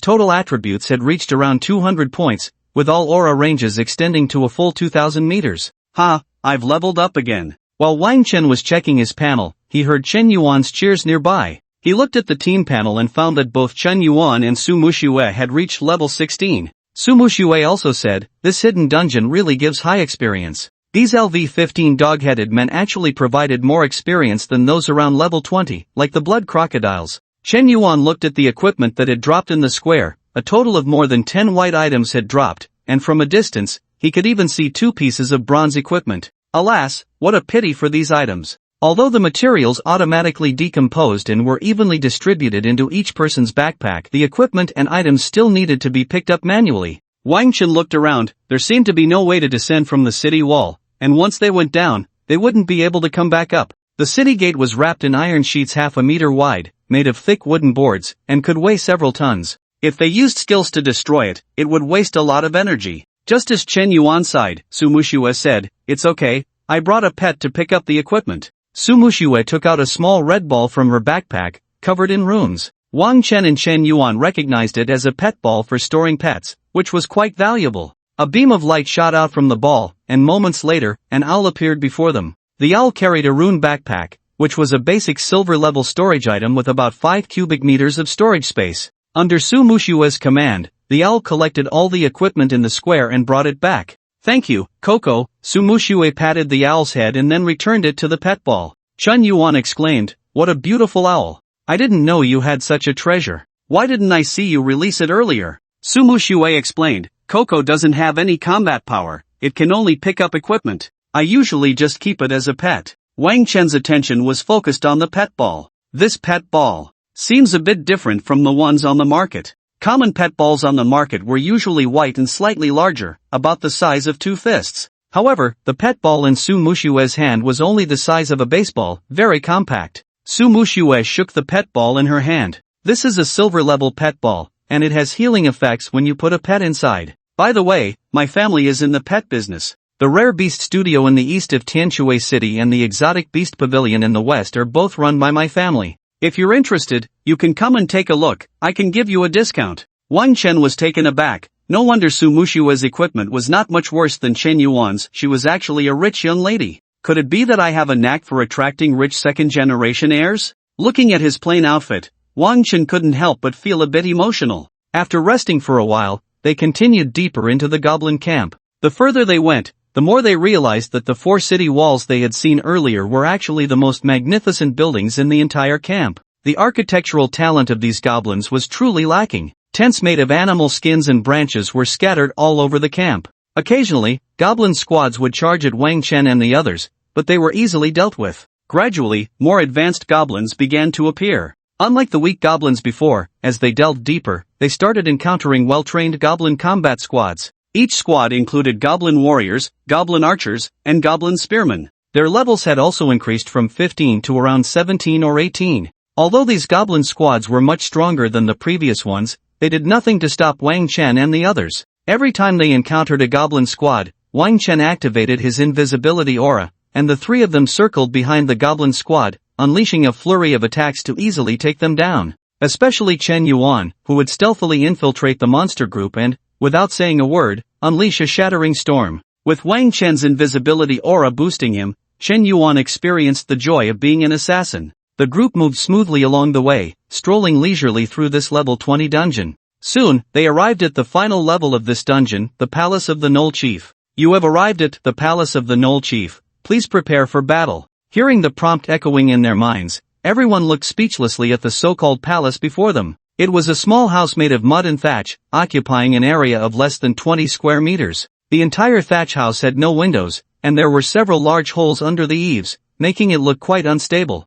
total attributes had reached around 200 points, with all aura ranges extending to a full 2000 meters. Ha, I've leveled up again. While Wang Chen was checking his panel, he heard Chen Yuan's cheers nearby. He looked at the team panel and found that both Chen Yuan and Su Muxue had reached level 16. Su Muxue also said, "This hidden dungeon really gives high experience. These LV-15 dog-headed men actually provided more experience than those around level 20, like the blood crocodiles." Chen Yuan looked at the equipment that had dropped in the square. A total of more than 10 white items had dropped, and from a distance, he could even see 2 pieces of bronze equipment. Alas, what a pity for these items. Although the materials automatically decomposed and were evenly distributed into each person's backpack, the equipment and items still needed to be picked up manually. Wang Chen looked around. There seemed to be no way to descend from the city wall, and once they went down, they wouldn't be able to come back up. The city gate was wrapped in iron sheets half a meter wide, made of thick wooden boards, and could weigh several tons. If they used skills to destroy it, it would waste a lot of energy. Just as Chen Yuan sighed, Su Muxue said, "It's okay, I brought a pet to pick up the equipment." Su Muxue took out a small red ball from her backpack, covered in runes. Wang Chen and Chen Yuan recognized it as a pet ball for storing pets, which was quite valuable. A beam of light shot out from the ball, and moments later, an owl appeared before them. The owl carried a rune backpack, which was a basic silver-level storage item with about 5 cubic meters of storage space. Under Su Mushue's command, the owl collected all the equipment in the square and brought it back. "Thank you, Coco." Su Muxue patted the owl's head and then returned it to the pet ball. Chen Yuan exclaimed, "What a beautiful owl. I didn't know you had such a treasure. Why didn't I see you release it earlier?" Su Muxue explained, "Coco doesn't have any combat power, it can only pick up equipment. I usually just keep it as a pet." Wang Chen's attention was focused on the pet ball. This pet ball seems a bit different from the ones on the market. Common pet balls on the market were usually white and slightly larger, about the size of 2 fists. However, the pet ball in Su Mushue's hand was only the size of a baseball, very compact. Su Muxue shook the pet ball in her hand. "This is a silver-level pet ball, and it has healing effects when you put a pet inside. By the way, my family is in the pet business. The Rare Beast Studio in the east of Tianshui City and the Exotic Beast Pavilion in the west are both run by my family. If you're interested, you can come and take a look, I can give you a discount." Wang Chen was taken aback. No wonder Su Mushue's equipment was not much worse than Chen Yuan's. She was actually a rich young lady. Could it be that I have a knack for attracting rich second-generation heirs? Looking at his plain outfit, Wang Chen couldn't help but feel a bit emotional. After resting for a while, they continued deeper into the goblin camp. The further they went, the more they realized that the 4 city walls they had seen earlier were actually the most magnificent buildings in the entire camp. The architectural talent of these goblins was truly lacking. Tents made of animal skins and branches were scattered all over the camp. Occasionally, goblin squads would charge at Wang Chen and the others, but they were easily dealt with. Gradually, more advanced goblins began to appear. Unlike the weak goblins before, as they delved deeper, they started encountering well-trained goblin combat squads. Each squad included goblin warriors, goblin archers, and goblin spearmen. Their levels had also increased from 15 to around 17 or 18. Although these goblin squads were much stronger than the previous ones, they did nothing to stop Wang Chen and the others. Every time they encountered a goblin squad, Wang Chen activated his invisibility aura, and the 3 of them circled behind the goblin squad, unleashing a flurry of attacks to easily take them down. Especially Chen Yuan, who would stealthily infiltrate the monster group and, without saying a word, unleash a shattering storm. With Wang Chen's invisibility aura boosting him, Chen Yuan experienced the joy of being an assassin. The group moved smoothly along the way, strolling leisurely through this level 20 dungeon. Soon, they arrived at the final level of this dungeon, the Palace of the Knoll Chief. "You have arrived at the Palace of the Knoll Chief. Please prepare for battle." Hearing the prompt echoing in their minds, everyone looked speechlessly at the so-called palace before them. It was a small house made of mud and thatch, occupying an area of less than 20 square meters. The entire thatch house had no windows, and there were several large holes under the eaves, making it look quite unstable.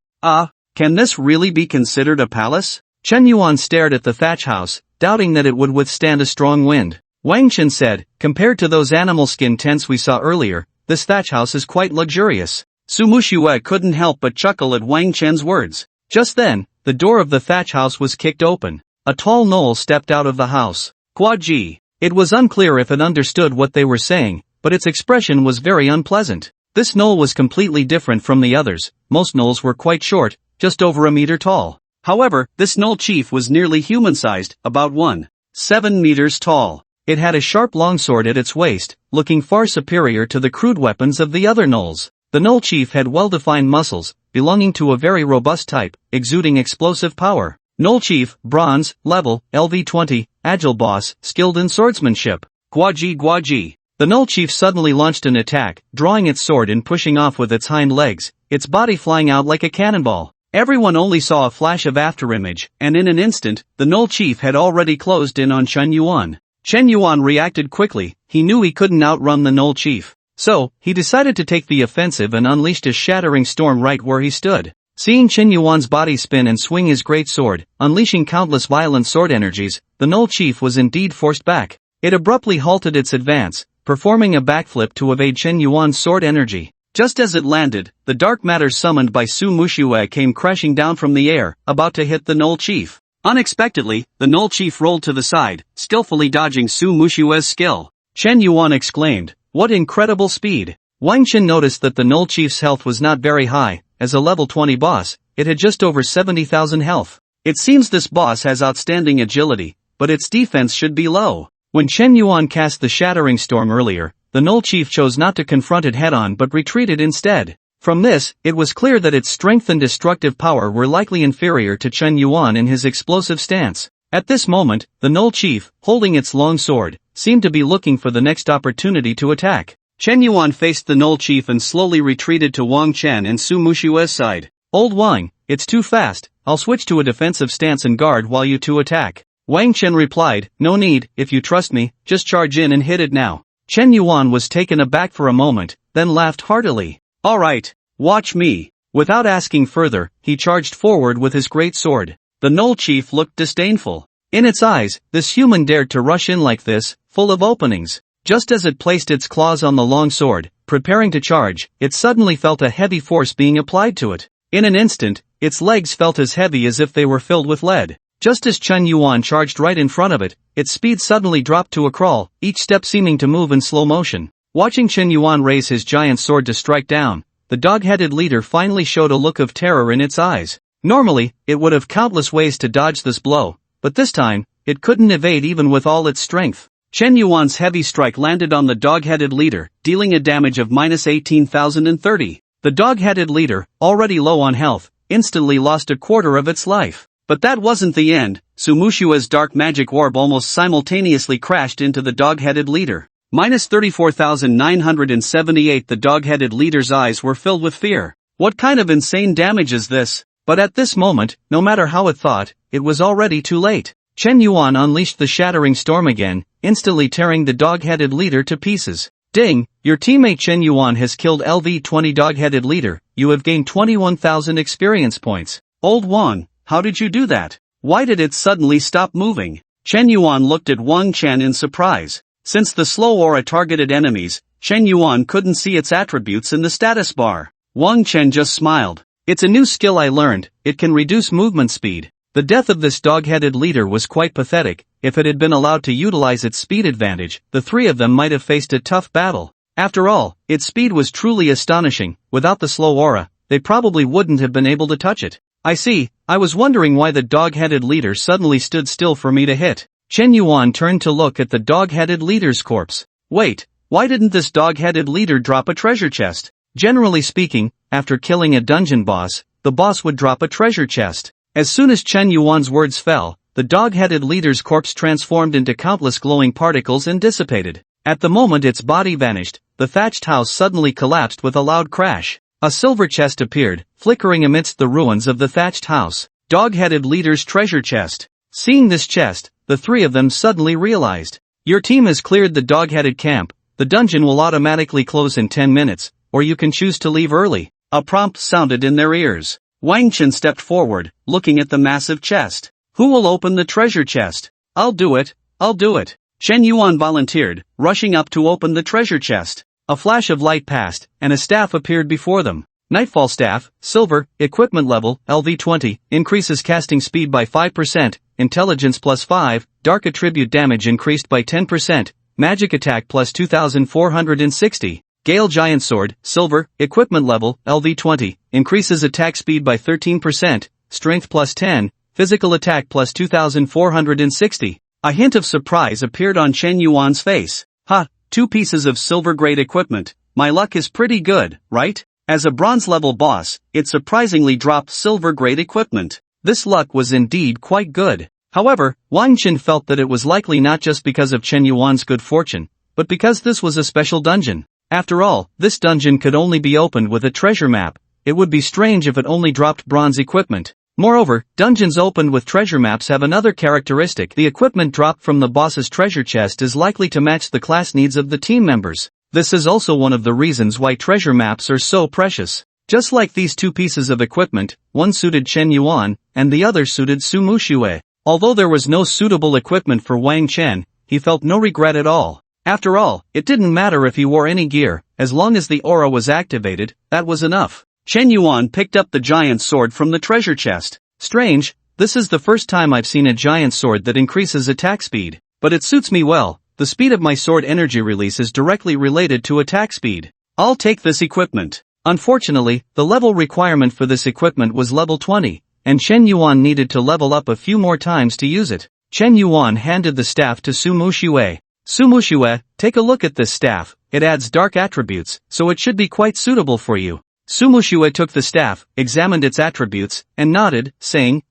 Can this really be considered a palace? Chen Yuan stared at the thatch house, doubting that it would withstand a strong wind. Wang Chen said, "Compared to those animal skin tents we saw earlier, this thatch house is quite luxurious." Su Muxue couldn't help but chuckle at Wang Chen's words. Just then, the door of the thatch house was kicked open. A tall gnoll stepped out of the house. "Qua Ji." It was unclear if it understood what they were saying, but its expression was very unpleasant. This gnoll was completely different from the others. Most gnolls were quite short, just over a meter tall. However, this gnoll chief was nearly human-sized, about 1.7 meters tall. It had a sharp longsword at its waist, looking far superior to the crude weapons of the other gnolls. The gnoll chief had well-defined muscles, belonging to a very robust type, exuding explosive power. Null Chief, Bronze, Level, LV20, Agile Boss, skilled in swordsmanship. Guaji Guaji. The Null Chief suddenly launched an attack, drawing its sword and pushing off with its hind legs, its body flying out like a cannonball. Everyone only saw a flash of afterimage, and in an instant, the Null Chief had already closed in on Chen Yuan. Chen Yuan reacted quickly. He knew he couldn't outrun the Null Chief. So, he decided to take the offensive and unleashed a shattering storm right where he stood. Seeing Chen Yuan's body spin and swing his great sword, unleashing countless violent sword energies, the Null Chief was indeed forced back. It abruptly halted its advance, performing a backflip to evade Chen Yuan's sword energy. Just as it landed, the dark matter summoned by Su Mushue came crashing down from the air, about to hit the Null Chief. Unexpectedly, the Null Chief rolled to the side, skillfully dodging Su Mushue's skill. Chen Yuan exclaimed, "What incredible speed!" Wang Chen noticed that the Null Chief's health was not very high. As a level 20 boss, it had just over 70,000 health. It seems this boss has outstanding agility, but its defense should be low. When Chen Yuan cast the Shattering Storm earlier, the Null Chief chose not to confront it head-on but retreated instead. From this, it was clear that its strength and destructive power were likely inferior to Chen Yuan in his explosive stance. At this moment, the Null Chief, holding its long sword, seemed to be looking for the next opportunity to attack. Chen Yuan faced the Null Chief and slowly retreated to Wang Chen and Su Mushue's side. "Old Wang, it's too fast, I'll switch to a defensive stance and guard while you two attack." Wang Chen replied, "No need, if you trust me, just charge in and hit it now." Chen Yuan was taken aback for a moment, then laughed heartily. "Alright, watch me." Without asking further, he charged forward with his great sword. The Null Chief looked disdainful. In its eyes, this human dared to rush in like this, full of openings. Just as it placed its claws on the long sword, preparing to charge, it suddenly felt a heavy force being applied to it. In an instant, its legs felt as heavy as if they were filled with lead. Just as Chen Yuan charged right in front of it, its speed suddenly dropped to a crawl, each step seeming to move in slow motion. Watching Chen Yuan raise his giant sword to strike down, the dog-headed leader finally showed a look of terror in its eyes. Normally, it would have countless ways to dodge this blow, but this time, it couldn't evade even with all its strength. Chen Yuan's heavy strike landed on the dog-headed leader, dealing a damage of minus 18,030. The dog-headed leader, already low on health, instantly lost a quarter of its life. But that wasn't the end. Su Mushue's dark magic orb almost simultaneously crashed into the dog-headed leader. Minus 34,978. The dog-headed leader's eyes were filled with fear. What kind of insane damage is this? But at this moment, no matter how it thought, it was already too late. Chen Yuan unleashed the Shattering Storm again, instantly tearing the dog-headed leader to pieces. "Ding! Your teammate Chen Yuan has killed LV20 dog-headed leader. You have gained 21,000 experience points." "Old Wang, how did you do that? Why did it suddenly stop moving?" Chen Yuan looked at Wang Chen in surprise. Since the slow aura targeted enemies, Chen Yuan couldn't see its attributes in the status bar. Wang Chen just smiled. "It's a new skill I learned, it can reduce movement speed." The death of this dog-headed leader was quite pathetic. If it had been allowed to utilize its speed advantage, the three of them might have faced a tough battle. After all, its speed was truly astonishing. Without the slow aura, they probably wouldn't have been able to touch it. "I see, I was wondering why the dog-headed leader suddenly stood still for me to hit." Chen Yuan turned to look at the dog-headed leader's corpse. "Wait, why didn't this dog-headed leader drop a treasure chest?" Generally speaking, after killing a dungeon boss, the boss would drop a treasure chest. As soon as Chen Yuan's words fell, the dog-headed leader's corpse transformed into countless glowing particles and dissipated. At the moment its body vanished, the thatched house suddenly collapsed with a loud crash. A silver chest appeared, flickering amidst the ruins of the thatched house. Dog-headed leader's treasure chest. Seeing this chest, the three of them suddenly realized. "Your team has cleared the dog-headed camp. The dungeon will automatically close in 10 minutes, or you can choose to leave early." A prompt sounded in their ears. Wang Chen stepped forward, looking at the massive chest. "Who will open the treasure chest?" "I'll do it, I'll do it." Chen Yuan volunteered, rushing up to open the treasure chest. A flash of light passed, and a staff appeared before them. Nightfall Staff, Silver, Equipment Level, LV20, increases casting speed by 5%, Intelligence plus 5, Dark Attribute damage increased by 10%, Magic Attack plus 2,460. Gale Giant Sword, Silver, Equipment Level, LV20, increases attack speed by 13%, Strength plus 10, Physical Attack plus 2,460. A hint of surprise appeared on Chen Yuan's face. "Ha, 2 pieces of silver-grade equipment. My luck is pretty good, right?" As a bronze-level boss, it surprisingly dropped silver-grade equipment. This luck was indeed quite good. However, Wang Chen felt that it was likely not just because of Chen Yuan's good fortune, but because this was a special dungeon. After all, this dungeon could only be opened with a treasure map. It would be strange if it only dropped bronze equipment. Moreover, dungeons opened with treasure maps have another characteristic. The equipment dropped from the boss's treasure chest is likely to match the class needs of the team members. This is also one of the reasons why treasure maps are so precious. Just like these two pieces of equipment, one suited Chen Yuan, and the other suited Su Muxue. Although there was no suitable equipment for Wang Chen, he felt no regret at all. After all, it didn't matter if he wore any gear, as long as the aura was activated, that was enough. Chen Yuan picked up the giant sword from the treasure chest. Strange, this is the first time I've seen a giant sword that increases attack speed. But it suits me well, the speed of my sword energy release is directly related to attack speed. I'll take this equipment. Unfortunately, the level requirement for this equipment was level 20, and Chen Yuan needed to level up a few more times to use it. Chen Yuan handed the staff to Su Muxue. Su Muxue, take a look at this staff, it adds dark attributes, so it should be quite suitable for you. Su Muxue took the staff, examined its attributes, and nodded, saying,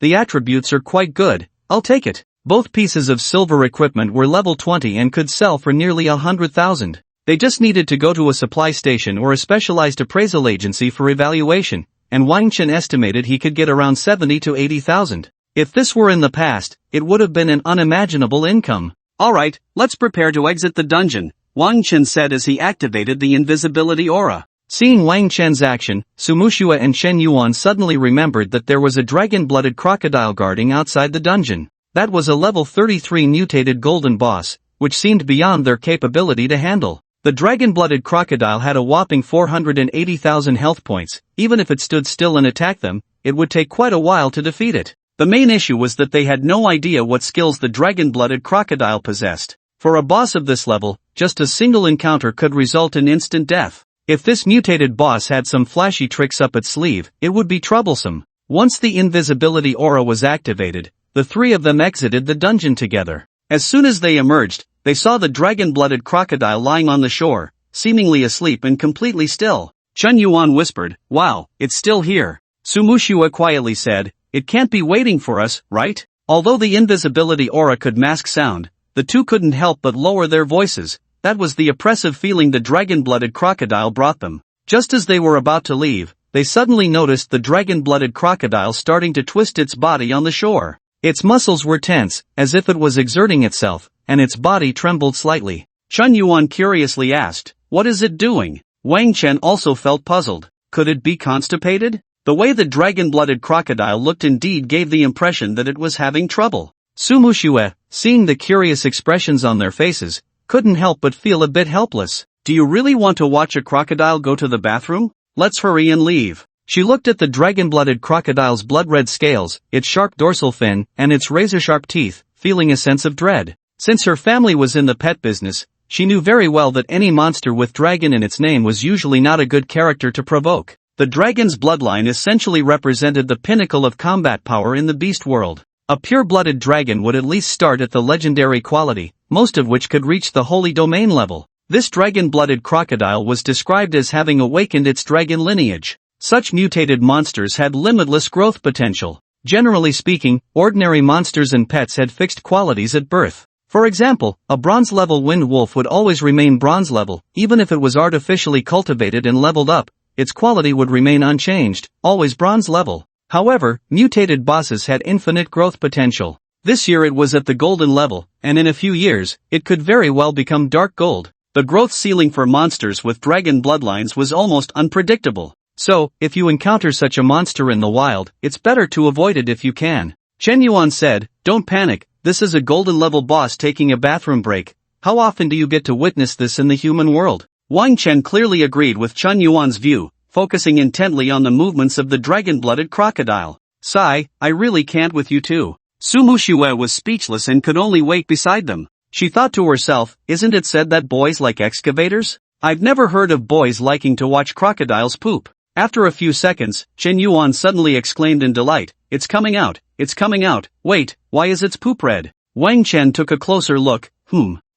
the attributes are quite good, I'll take it. Both pieces of silver equipment were level 20 and could sell for nearly 100,000. They just needed to go to a supply station or a specialized appraisal agency for evaluation, and Wang Chen estimated he could get around 70 to 80,000. If this were in the past, it would have been an unimaginable income. Alright, let's prepare to exit the dungeon, Wang Chen said as he activated the invisibility aura. Seeing Wang Chen's action, Su Muxue and Chen Yuan suddenly remembered that there was a dragon-blooded crocodile guarding outside the dungeon. That was a level 33 mutated golden boss, which seemed beyond their capability to handle. The dragon-blooded crocodile had a whopping 480,000 health points. Even if it stood still and attacked them, it would take quite a while to defeat it. The main issue was that they had no idea what skills the dragon-blooded crocodile possessed. For a boss of this level, just a single encounter could result in instant death. If this mutated boss had some flashy tricks up its sleeve, it would be troublesome. Once the invisibility aura was activated, the three of them exited the dungeon together. As soon as they emerged, they saw the dragon-blooded crocodile lying on the shore, seemingly asleep and completely still. Chen Yuan whispered, "Wow, it's still here." Su Muxue quietly said, "It can't be waiting for us, right?" Although the invisibility aura could mask sound, the two couldn't help but lower their voices. That was the oppressive feeling the dragon-blooded crocodile brought them. Just as they were about to leave, they suddenly noticed the dragon-blooded crocodile starting to twist its body on the shore. Its muscles were tense, as if it was exerting itself, and its body trembled slightly. Chen Yuan curiously asked, "What is it doing?" Wang Chen also felt puzzled. Could it be constipated? The way the dragon-blooded crocodile looked indeed gave the impression that it was having trouble. Su Muxue, seeing the curious expressions on their faces, couldn't help but feel a bit helpless. "Do you really want to watch a crocodile go to the bathroom? Let's hurry and leave." She looked at the dragon-blooded crocodile's blood-red scales, its sharp dorsal fin, and its razor-sharp teeth, feeling a sense of dread. Since her family was in the pet business, she knew very well that any monster with dragon in its name was usually not a good character to provoke. The dragon's bloodline essentially represented the pinnacle of combat power in the beast world. A pure-blooded dragon would at least start at the legendary quality, most of which could reach the holy domain level. This dragon-blooded crocodile was described as having awakened its dragon lineage. Such mutated monsters had limitless growth potential. Generally speaking, ordinary monsters and pets had fixed qualities at birth. For example, a bronze-level wind wolf would always remain bronze-level, even if it was artificially cultivated and leveled up, its quality would remain unchanged, always bronze-level. However, mutated bosses had infinite growth potential. This year it was at the golden level, and in a few years, it could very well become dark gold. The growth ceiling for monsters with dragon bloodlines was almost unpredictable. So, if you encounter such a monster in the wild, it's better to avoid it if you can. Chen Yuan said, "Don't panic, this is a golden level boss taking a bathroom break. How often do you get to witness this in the human world?" Wang Chen clearly agreed with Chen Yuan's view, focusing intently on the movements of the dragon-blooded crocodile. "Sigh, I really can't with you two." Su Muxue was speechless and could only wait beside them. She thought to herself, "Isn't it said that boys like excavators? I've never heard of boys liking to watch crocodiles poop." After a few seconds, Chen Yuan suddenly exclaimed in delight, "It's coming out, it's coming out, wait, why is its poop red?" Wang Chen took a closer look,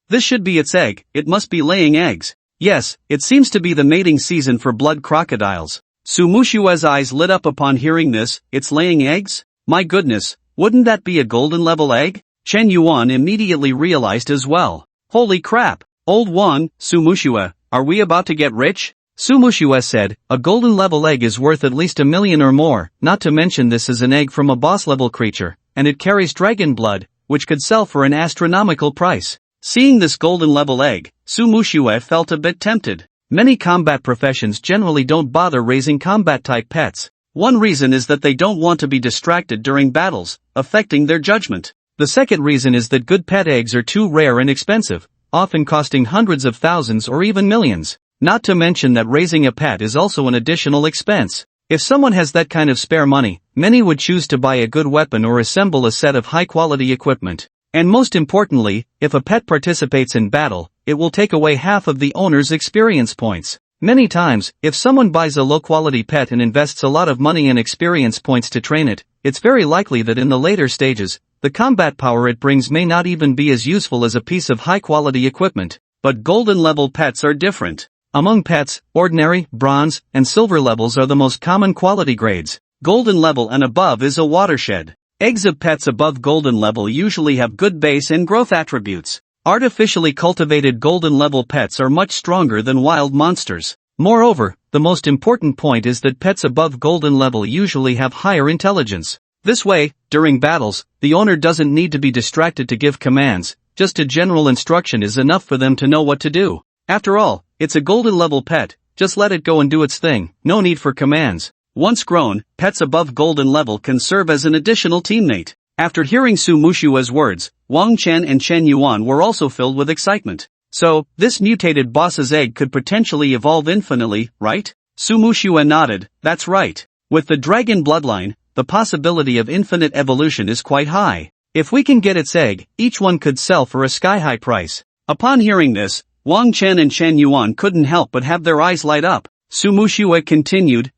This should be its egg, it must be laying eggs." Yes, it seems to be the mating season for blood crocodiles. Su Mushue's eyes lit up upon hearing this. It's laying eggs? My goodness, wouldn't that be a golden level egg? Chen Yuan immediately realized as well. Holy crap! Old Wang, Su Mushue, are we about to get rich? Su Mushue said, a golden level egg is worth at least 1 million or more, not to mention this is an egg from a boss level creature, and it carries dragon blood, which could sell for an astronomical price. Seeing this golden level egg, Su Mushue felt a bit tempted. Many combat professions generally don't bother raising combat-type pets. One reason is that they don't want to be distracted during battles, affecting their judgment. The second reason is that good pet eggs are too rare and expensive, often costing hundreds of thousands or even millions. Not to mention that raising a pet is also an additional expense. If someone has that kind of spare money, many would choose to buy a good weapon or assemble a set of high-quality equipment. And most importantly, if a pet participates in battle, it will take away half of the owner's experience points. Many times, if someone buys a low-quality pet and invests a lot of money and experience points to train it, it's very likely that in the later stages, the combat power it brings may not even be as useful as a piece of high-quality equipment. But golden-level pets are different. Among pets, ordinary, bronze, and silver levels are the most common quality grades. Golden level and above is a watershed. Eggs of pets above golden level usually have good base and growth attributes. Artificially cultivated golden level pets are much stronger than wild monsters. Moreover, the most important point is that pets above golden level usually have higher intelligence. This way, during battles, the owner doesn't need to be distracted to give commands, just a general instruction is enough for them to know what to do. After all, it's a golden level pet, just let it go and do its thing, no need for commands. Once grown, pets above golden level can serve as an additional teammate. After hearing Su Mushue's words, Wang Chen and Chen Yuan were also filled with excitement. So, this mutated boss's egg could potentially evolve infinitely, right? Su Mushue nodded, that's right. With the dragon bloodline, the possibility of infinite evolution is quite high. If we can get its egg, each one could sell for a sky-high price. Upon hearing this, Wang Chen and Chen Yuan couldn't help but have their eyes light up. Su Mushue continued,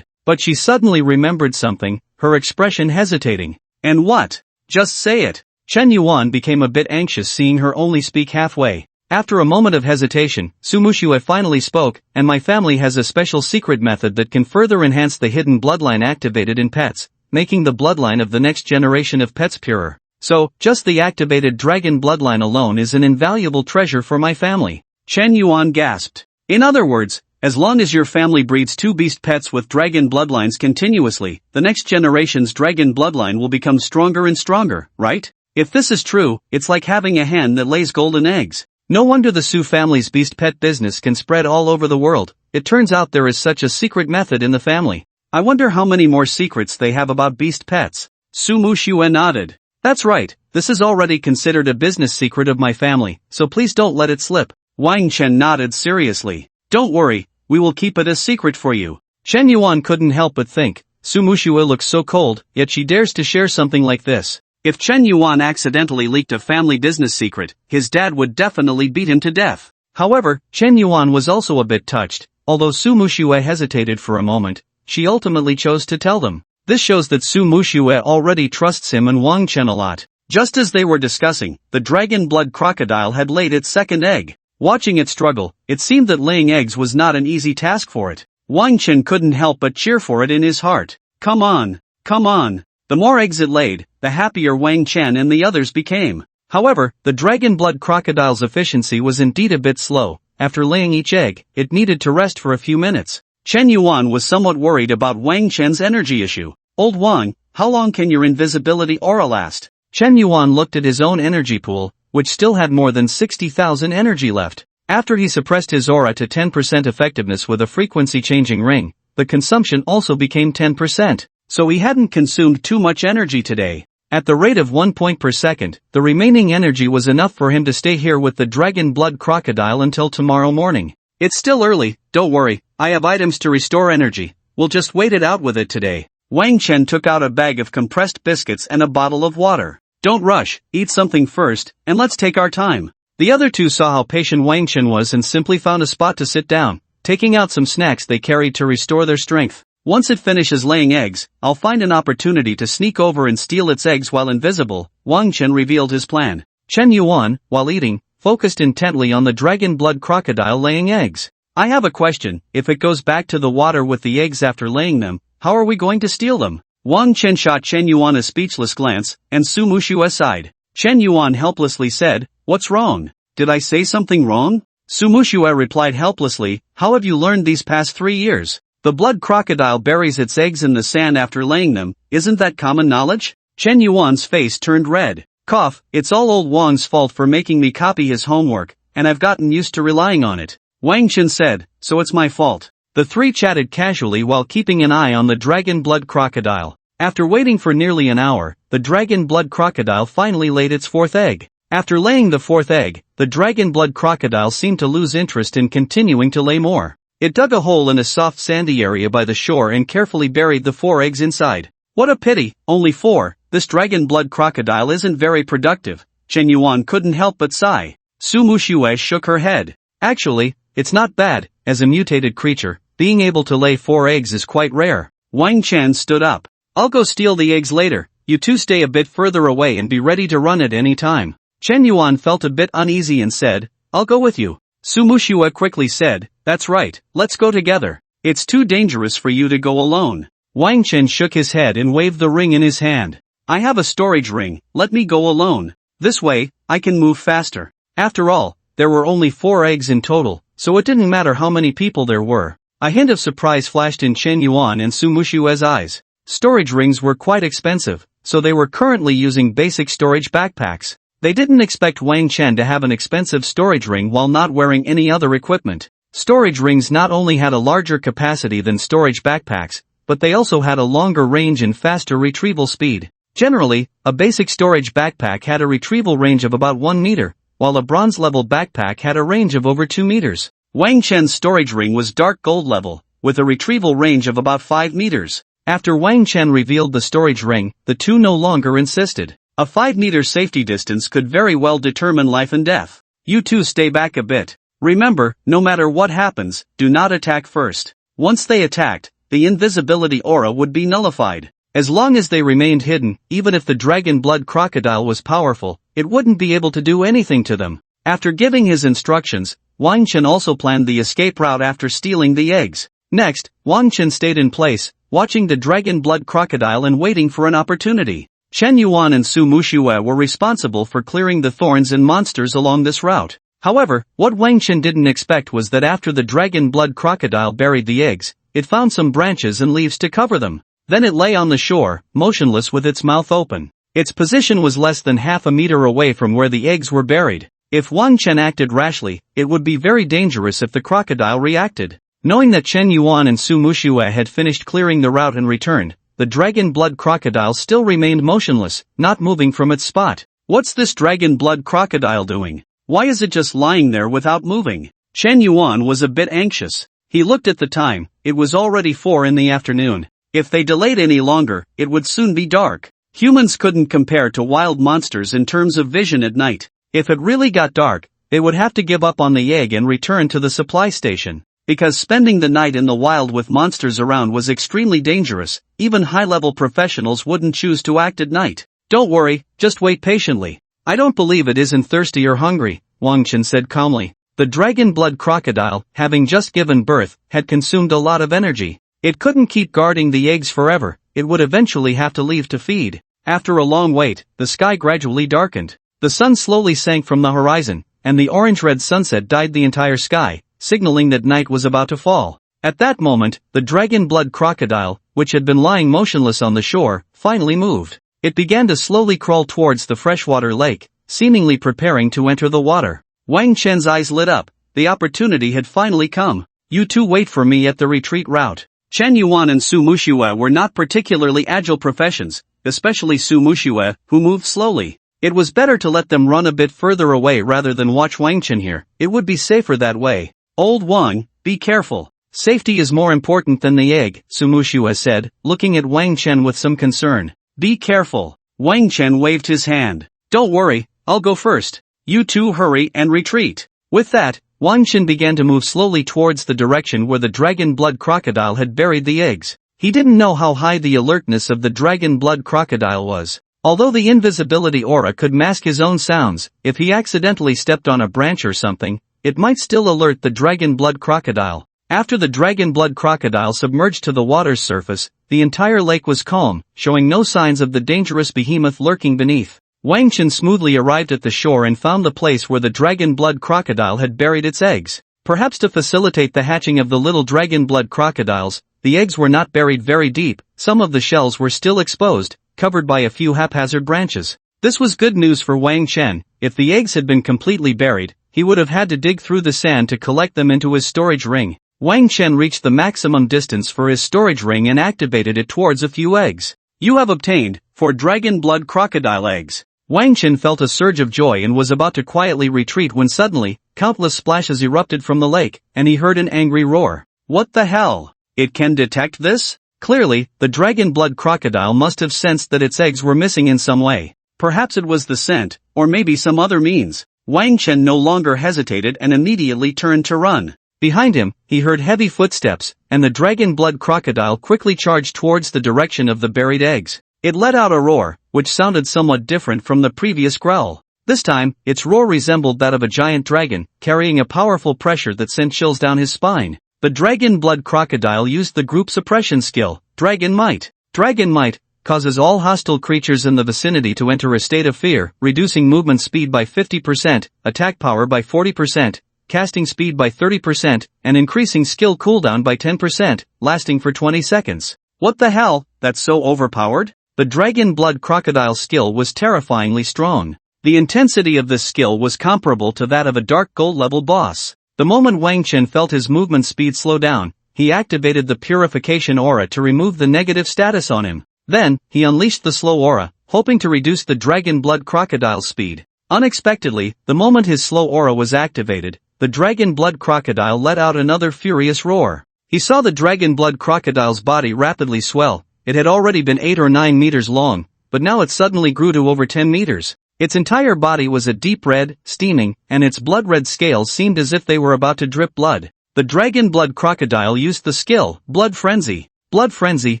but she suddenly remembered something, her expression hesitating. And what? Just say it. Chen Yuan became a bit anxious seeing her only speak halfway. After a moment of hesitation, Su Mushue finally spoke, and my family has a special secret method that can further enhance the hidden bloodline activated in pets, making the bloodline of the next generation of pets purer. So, just the activated dragon bloodline alone is an invaluable treasure for my family. Chen Yuan gasped. In other words, as long as your family breeds 2 beast pets with dragon bloodlines continuously, the next generation's dragon bloodline will become stronger and stronger, right? If this is true, it's like having a hen that lays golden eggs. No wonder the Su family's beast pet business can spread all over the world. It turns out there is such a secret method in the family. I wonder how many more secrets they have about beast pets. Su Mushue nodded. That's right, this is already considered a business secret of my family, so please don't let it slip. Wang Chen nodded seriously. Don't worry, we will keep it a secret for you. Chen Yuan couldn't help but think, Su Mushue looks so cold, yet she dares to share something like this. If Chen Yuan accidentally leaked a family business secret, his dad would definitely beat him to death. However, Chen Yuan was also a bit touched. Although Su Mushue hesitated for a moment, she ultimately chose to tell them. This shows that Su Mushue already trusts him and Wang Chen a lot. Just as they were discussing, the dragon blood crocodile had laid its second egg. Watching it struggle, it seemed that laying eggs was not an easy task for it. Wang Chen couldn't help but cheer for it in his heart. Come on, come on. The more eggs it laid, the happier Wang Chen and the others became. However, the dragon blood crocodile's efficiency was indeed a bit slow. After laying each egg, it needed to rest for a few minutes. Chen Yuan was somewhat worried about Wang Chen's energy issue. Old Wang, how long can your invisibility aura last? Chen Yuan looked at his own energy pool, which still had more than 60,000 energy left. After he suppressed his aura to 10% effectiveness with a frequency-changing ring, the consumption also became 10%, so he hadn't consumed too much energy today. At the rate of 1 point per second, the remaining energy was enough for him to stay here with the dragon blood crocodile until tomorrow morning. It's still early, don't worry, I have items to restore energy, we'll just wait it out with it today. Wang Chen took out a bag of compressed biscuits and a bottle of water. Don't rush, eat something first, and let's take our time. The other two saw how patient Wang Chen was and simply found a spot to sit down, taking out some snacks they carried to restore their strength. Once it finishes laying eggs, I'll find an opportunity to sneak over and steal its eggs while invisible, Wang Chen revealed his plan. Chen Yuan, while eating, focused intently on the dragon blood crocodile laying eggs. I have a question, if it goes back to the water with the eggs after laying them, how are we going to steal them? Wang Chen shot Chen Yuan a speechless glance, and Su Muxue sighed. Chen Yuan helplessly said, "What's wrong? Did I say something wrong?" Su Muxue replied helplessly, "How have you learned these past 3 years? The blood crocodile buries its eggs in the sand after laying them, isn't that common knowledge?" Chen Yuan's face turned red. Cough, "It's all old Wang's fault for making me copy his homework, and I've gotten used to relying on it." Wang Chen said, "So it's my fault." The three chatted casually while keeping an eye on the dragon blood crocodile. After waiting for nearly an hour, the dragon blood crocodile finally laid its fourth egg. After laying the fourth egg, the dragon blood crocodile seemed to lose interest in continuing to lay more. It dug a hole in a soft sandy area by the shore and carefully buried the 4 eggs inside. "What a pity, only 4, this dragon blood crocodile isn't very productive." Chen Yuan couldn't help but sigh. Su Muxue shook her head. "Actually, it's not bad, as a mutated creature, being able to lay 4 eggs is quite rare." Wang Chen stood up. "I'll go steal the eggs later, you two stay a bit further away and be ready to run at any time." Chen Yuan felt a bit uneasy and said, "I'll go with you." Su Muxue quickly said, "That's right, let's go together. It's too dangerous for you to go alone." Wang Chen shook his head and waved the ring in his hand. "I have a storage ring, let me go alone. This way, I can move faster." After all, there were only 4 eggs in total, so it didn't matter how many people there were. A hint of surprise flashed in Chen Yuan and Su Muxue's eyes. Storage rings were quite expensive, so they were currently using basic storage backpacks. They didn't expect Wang Chen to have an expensive storage ring while not wearing any other equipment. Storage rings not only had a larger capacity than storage backpacks, but they also had a longer range and faster retrieval speed. Generally, a basic storage backpack had a retrieval range of about 1 meter, while a bronze-level backpack had a range of over 2 meters. Wang Chen's storage ring was dark gold level, with a retrieval range of about 5 meters. After Wang Chen revealed the storage ring, the two no longer insisted. A 5-meter safety distance could very well determine life and death. "You two stay back a bit. Remember, no matter what happens, do not attack first." Once they attacked, the invisibility aura would be nullified. As long as they remained hidden, even if the dragon blood crocodile was powerful, it wouldn't be able to do anything to them. After giving his instructions, Wang Chen also planned the escape route after stealing the eggs. Next, Wang Chen stayed in place, watching the dragon blood crocodile and waiting for an opportunity. Chen Yuan and Su Muxue were responsible for clearing the thorns and monsters along this route. However, what Wang Chen didn't expect was that after the dragon blood crocodile buried the eggs, it found some branches and leaves to cover them. Then it lay on the shore, motionless with its mouth open. Its position was less than half a meter away from where the eggs were buried. If Wang Chen acted rashly, it would be very dangerous if the crocodile reacted. Knowing that Chen Yuan and Su Muxue had finished clearing the route and returned, the dragon blood crocodile still remained motionless, not moving from its spot. "What's this dragon blood crocodile doing? Why is it just lying there without moving?" Chen Yuan was a bit anxious. He looked at the time, it was already 4 in the afternoon. If they delayed any longer, it would soon be dark. Humans couldn't compare to wild monsters in terms of vision at night. If it really got dark, they would have to give up on the egg and return to the supply station. Because spending the night in the wild with monsters around was extremely dangerous, even high-level professionals wouldn't choose to act at night. "Don't worry, just wait patiently. I don't believe it isn't thirsty or hungry," Wang Chen said calmly. The dragon blood crocodile, having just given birth, had consumed a lot of energy. It couldn't keep guarding the eggs forever, it would eventually have to leave to feed. After a long wait, the sky gradually darkened. The sun slowly sank from the horizon, and the orange-red sunset dyed the entire sky, signaling that night was about to fall. At that moment, the dragon blood crocodile, which had been lying motionless on the shore, finally moved. It began to slowly crawl towards the freshwater lake, seemingly preparing to enter the water. Wang Chen's eyes lit up. The opportunity had finally come. "You two wait for me at the retreat route." Chen Yuan and Su Muxue were not particularly agile professions, especially Su Muxue, who moved slowly. It was better to let them run a bit further away rather than watch Wang Chen here. It would be safer that way. "Old Wang, be careful. Safety is more important than the egg," Su Muxue said, looking at Wang Chen with some concern. "Be careful." Wang Chen waved his hand. "Don't worry, I'll go first. You two hurry and retreat." With that, Wang Chen began to move slowly towards the direction where the dragon blood crocodile had buried the eggs. He didn't know how high the alertness of the dragon blood crocodile was. Although the invisibility aura could mask his own sounds, if he accidentally stepped on a branch or something, it might still alert the dragon blood crocodile. After the dragon blood crocodile submerged to the water's surface, the entire lake was calm, showing no signs of the dangerous behemoth lurking beneath. Wang Chen smoothly arrived at the shore and found the place where the dragon blood crocodile had buried its eggs. Perhaps to facilitate the hatching of the little dragon blood crocodiles, the eggs were not buried very deep, some of the shells were still exposed, covered by a few haphazard branches. This was good news for Wang Chen. If the eggs had been completely buried, he would have had to dig through the sand to collect them into his storage ring. Wang Chen reached the maximum distance for his storage ring and activated it towards a few eggs. You have obtained 4 dragon blood crocodile eggs. Wang Chen felt a surge of joy and was about to quietly retreat when suddenly, countless splashes erupted from the lake, and he heard an angry roar. What the hell? It can detect this? Clearly, the dragon blood crocodile must have sensed that its eggs were missing in some way. Perhaps it was the scent, or maybe some other means. Wang Chen no longer hesitated and immediately turned to run. Behind him, he heard heavy footsteps, and the dragon blood crocodile quickly charged towards the direction of the buried eggs. It let out a roar, which sounded somewhat different from the previous growl. This time, its roar resembled that of a giant dragon, carrying a powerful pressure that sent chills down his spine. The dragon blood crocodile used the group suppression skill, Dragon Might. Dragon Might causes all hostile creatures in the vicinity to enter a state of fear, reducing movement speed by 50%, attack power by 40%, casting speed by 30%, and increasing skill cooldown by 10%, lasting for 20 seconds. What the hell, that's so overpowered? The dragon blood crocodile skill was terrifyingly strong. The intensity of this skill was comparable to that of a dark gold level boss. The moment Wang Chen felt his movement speed slow down, he activated the purification aura to remove the negative status on him. Then, he unleashed the slow aura, hoping to reduce the dragon blood crocodile's speed. Unexpectedly, the moment his slow aura was activated, the dragon blood crocodile let out another furious roar. He saw the dragon blood crocodile's body rapidly swell. It had already been 8 or 9 meters long, but now it suddenly grew to over 10 meters. Its entire body was a deep red, steaming, and its blood-red scales seemed as if they were about to drip blood. The dragon blood crocodile used the skill, Blood Frenzy. Blood Frenzy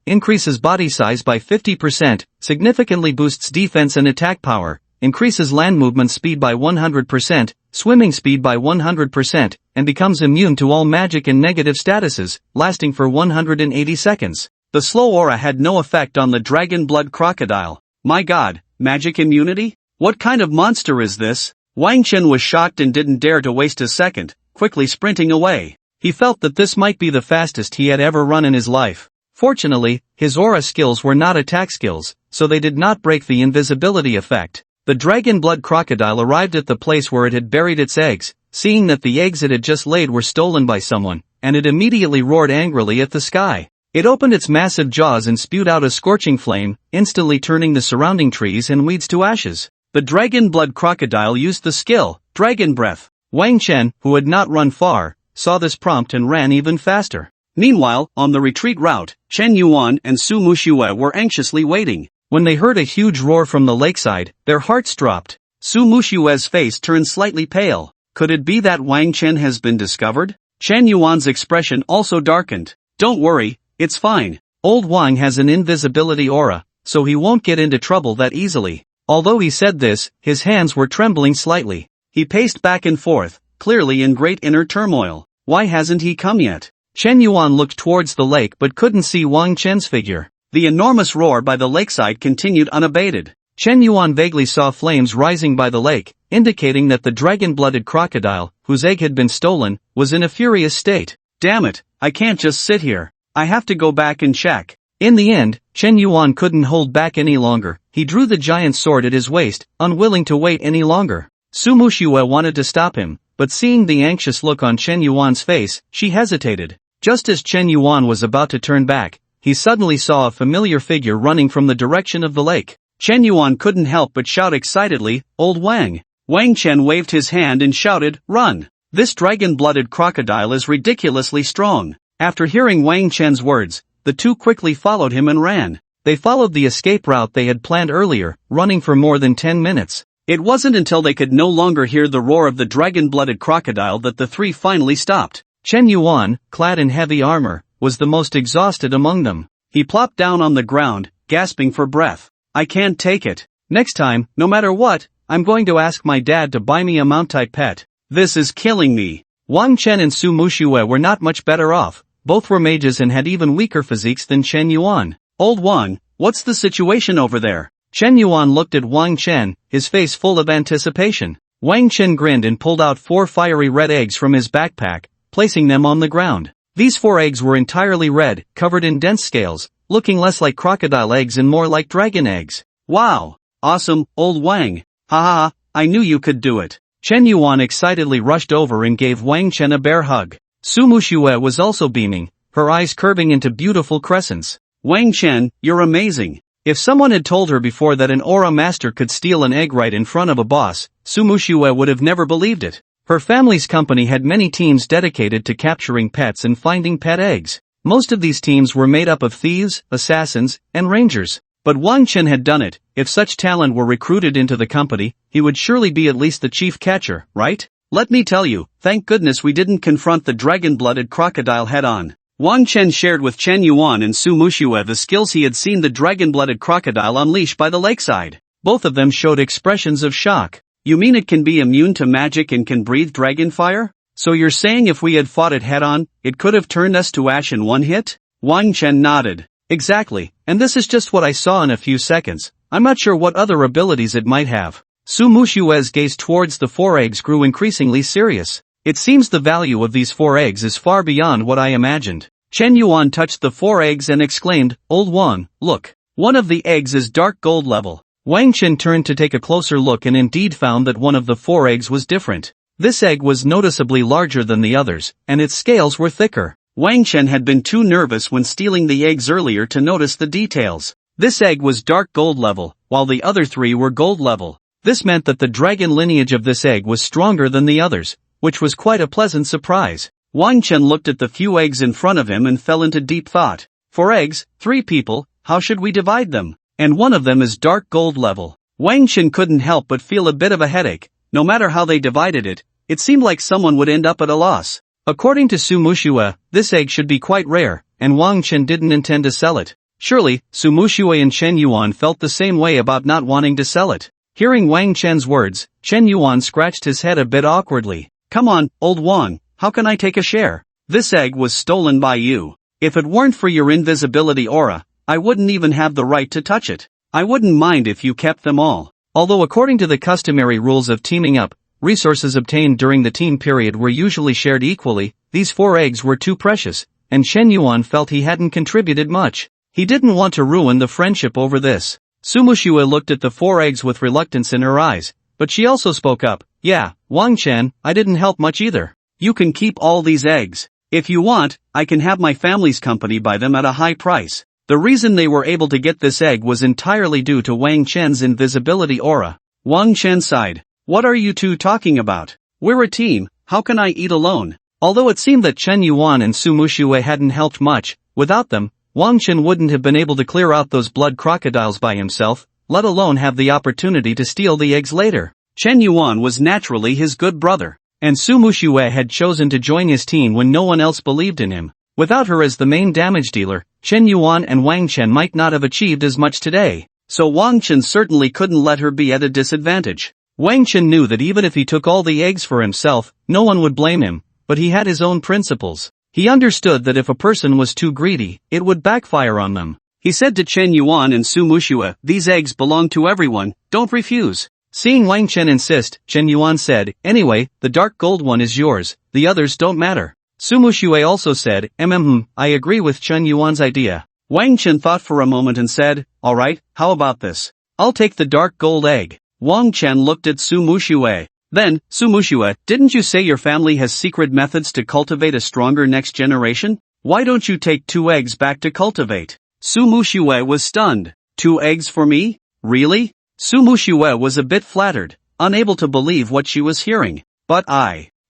increases body size by 50%, significantly boosts defense and attack power, increases land movement speed by 100%, swimming speed by 100%, and becomes immune to all magic and negative statuses, lasting for 180 seconds. The slow aura had no effect on the dragon blood crocodile. My god, magic immunity? What kind of monster is this? Wang Chen was shocked and didn't dare to waste a second, quickly sprinting away. He felt that this might be the fastest he had ever run in his life. Fortunately, his aura skills were not attack skills, so they did not break the invisibility effect. The dragon blood crocodile arrived at the place where it had buried its eggs, seeing that the eggs it had just laid were stolen by someone, and it immediately roared angrily at the sky. It opened its massive jaws and spewed out a scorching flame, instantly turning the surrounding trees and weeds to ashes. The dragon blood crocodile used the skill, Dragon Breath. Wang Chen, who had not run far, saw this prompt and ran even faster. Meanwhile, on the retreat route, Chen Yuan and Su Muxue were anxiously waiting. When they heard a huge roar from the lakeside, their hearts dropped. Su Muxue's face turned slightly pale. Could it be that Wang Chen has been discovered? Chen Yuan's expression also darkened. Don't worry, it's fine. Old Wang has an invisibility aura, so he won't get into trouble that easily. Although he said this, his hands were trembling slightly. He paced back and forth, clearly in great inner turmoil. Why hasn't he come yet? Chen Yuan looked towards the lake but couldn't see Wang Chen's figure. The enormous roar by the lakeside continued unabated. Chen Yuan vaguely saw flames rising by the lake, indicating that the dragon-blooded crocodile, whose egg had been stolen, was in a furious state. Damn it, I can't just sit here. I have to go back and check. In the end, Chen Yuan couldn't hold back any longer. He drew the giant sword at his waist, unwilling to wait any longer. Su Muxue wanted to stop him, but seeing the anxious look on Chen Yuan's face, she hesitated. Just as Chen Yuan was about to turn back, he suddenly saw a familiar figure running from the direction of the lake. Chen Yuan couldn't help but shout excitedly, "Old Wang!" Wang Chen waved his hand and shouted, "Run! This dragon-blooded crocodile is ridiculously strong." After hearing Wang Chen's words, the two quickly followed him and ran. They followed the escape route they had planned earlier, running for more than 10 minutes. It wasn't until they could no longer hear the roar of the dragon-blooded crocodile that the three finally stopped. Chen Yuan, clad in heavy armor, was the most exhausted among them. He plopped down on the ground, gasping for breath. I can't take it. Next time, no matter what, I'm going to ask my dad to buy me a mount-type pet. This is killing me. Wang Chen and Su Muxue were not much better off. Both were mages and had even weaker physiques than Chen Yuan. Old Wang, what's the situation over there? Chen Yuan looked at Wang Chen, his face full of anticipation. Wang Chen grinned and pulled out 4 fiery red eggs from his backpack, placing them on the ground. These 4 eggs were entirely red, covered in dense scales, looking less like crocodile eggs and more like dragon eggs. Wow! Awesome, old Wang. Ha ha, I knew you could do it. Chen Yuan excitedly rushed over and gave Wang Chen a bear hug. Su Muxue was also beaming, her eyes curving into beautiful crescents. Wang Chen, you're amazing. If someone had told her before that an aura master could steal an egg right in front of a boss, Su Muxue would have never believed it. Her family's company had many teams dedicated to capturing pets and finding pet eggs. Most of these teams were made up of thieves, assassins, and rangers. But Wang Chen had done it. If such talent were recruited into the company, he would surely be at least the chief catcher, right? Let me tell you, thank goodness we didn't confront the dragon-blooded crocodile head-on. Wang Chen shared with Chen Yuan and Su Muxue the skills he had seen the dragon-blooded crocodile unleash by the lakeside. Both of them showed expressions of shock. You mean it can be immune to magic and can breathe dragon fire? So you're saying if we had fought it head-on, it could have turned us to ash in one hit? Wang Chen nodded. Exactly, and this is just what I saw in a few seconds. I'm not sure what other abilities it might have. Su Muxue's gaze towards the 4 eggs grew increasingly serious. It seems the value of these 4 eggs is far beyond what I imagined. Chen Yuan touched the 4 eggs and exclaimed, Old Wang, look. One of the eggs is dark gold level. Wang Chen turned to take a closer look and indeed found that one of the 4 eggs was different. This egg was noticeably larger than the others, and its scales were thicker. Wang Chen had been too nervous when stealing the eggs earlier to notice the details. This egg was dark gold level, while the other 3 were gold level. This meant that the dragon lineage of this egg was stronger than the others, which was quite a pleasant surprise. Wang Chen looked at the few eggs in front of him and fell into deep thought. 4 eggs, 3 people, how should we divide them? And one of them is dark gold level. Wang Chen couldn't help but feel a bit of a headache. No matter how they divided it, it seemed like someone would end up at a loss. According to Su Muxue, this egg should be quite rare, and Wang Chen didn't intend to sell it. Surely, Su Muxue and Chen Yuan felt the same way about not wanting to sell it. Hearing Wang Chen's words, Chen Yuan scratched his head a bit awkwardly. Come on, old Wang, how can I take a share? This egg was stolen by you. If it weren't for your invisibility aura, I wouldn't even have the right to touch it. I wouldn't mind if you kept them all. Although according to the customary rules of teaming up, resources obtained during the team period were usually shared equally, these 4 eggs were too precious, and Chen Yuan felt he hadn't contributed much. He didn't want to ruin the friendship over this. Su Muxue looked at the 4 eggs with reluctance in her eyes, but she also spoke up. Yeah, Wang Chen, I didn't help much either. You can keep all these eggs. If you want, I can have my family's company buy them at a high price. The reason they were able to get this egg was entirely due to Wang Chen's invisibility aura. Wang Chen sighed. What are you two talking about? We're a team, how can I eat alone? Although it seemed that Chen Yuan and Su Muxue hadn't helped much, without them, Wang Chen wouldn't have been able to clear out those blood crocodiles by himself, let alone have the opportunity to steal the eggs later. Chen Yuan was naturally his good brother, and Su Muxue had chosen to join his team when no one else believed in him. Without her as the main damage dealer, Chen Yuan and Wang Chen might not have achieved as much today, so Wang Chen certainly couldn't let her be at a disadvantage. Wang Chen knew that even if he took all the eggs for himself, no one would blame him, but he had his own principles. He understood that if a person was too greedy, it would backfire on them. He said to Chen Yuan and Su Muxue, these eggs belong to everyone, don't refuse. Seeing Wang Chen insist, Chen Yuan said, anyway, the dark gold one is yours, the others don't matter. Su Muxue also said, I agree with Chen Yuan's idea. Wang Chen thought for a moment and said, alright, how about this? I'll take the dark gold egg. Wang Chen looked at Su Muxue. Then, Su Muxue, didn't you say your family has secret methods to cultivate a stronger next generation? Why don't you take 2 eggs back to cultivate? Su Muxue was stunned. 2 eggs for me? Really? Su Muxue was a bit flattered, unable to believe what she was hearing. But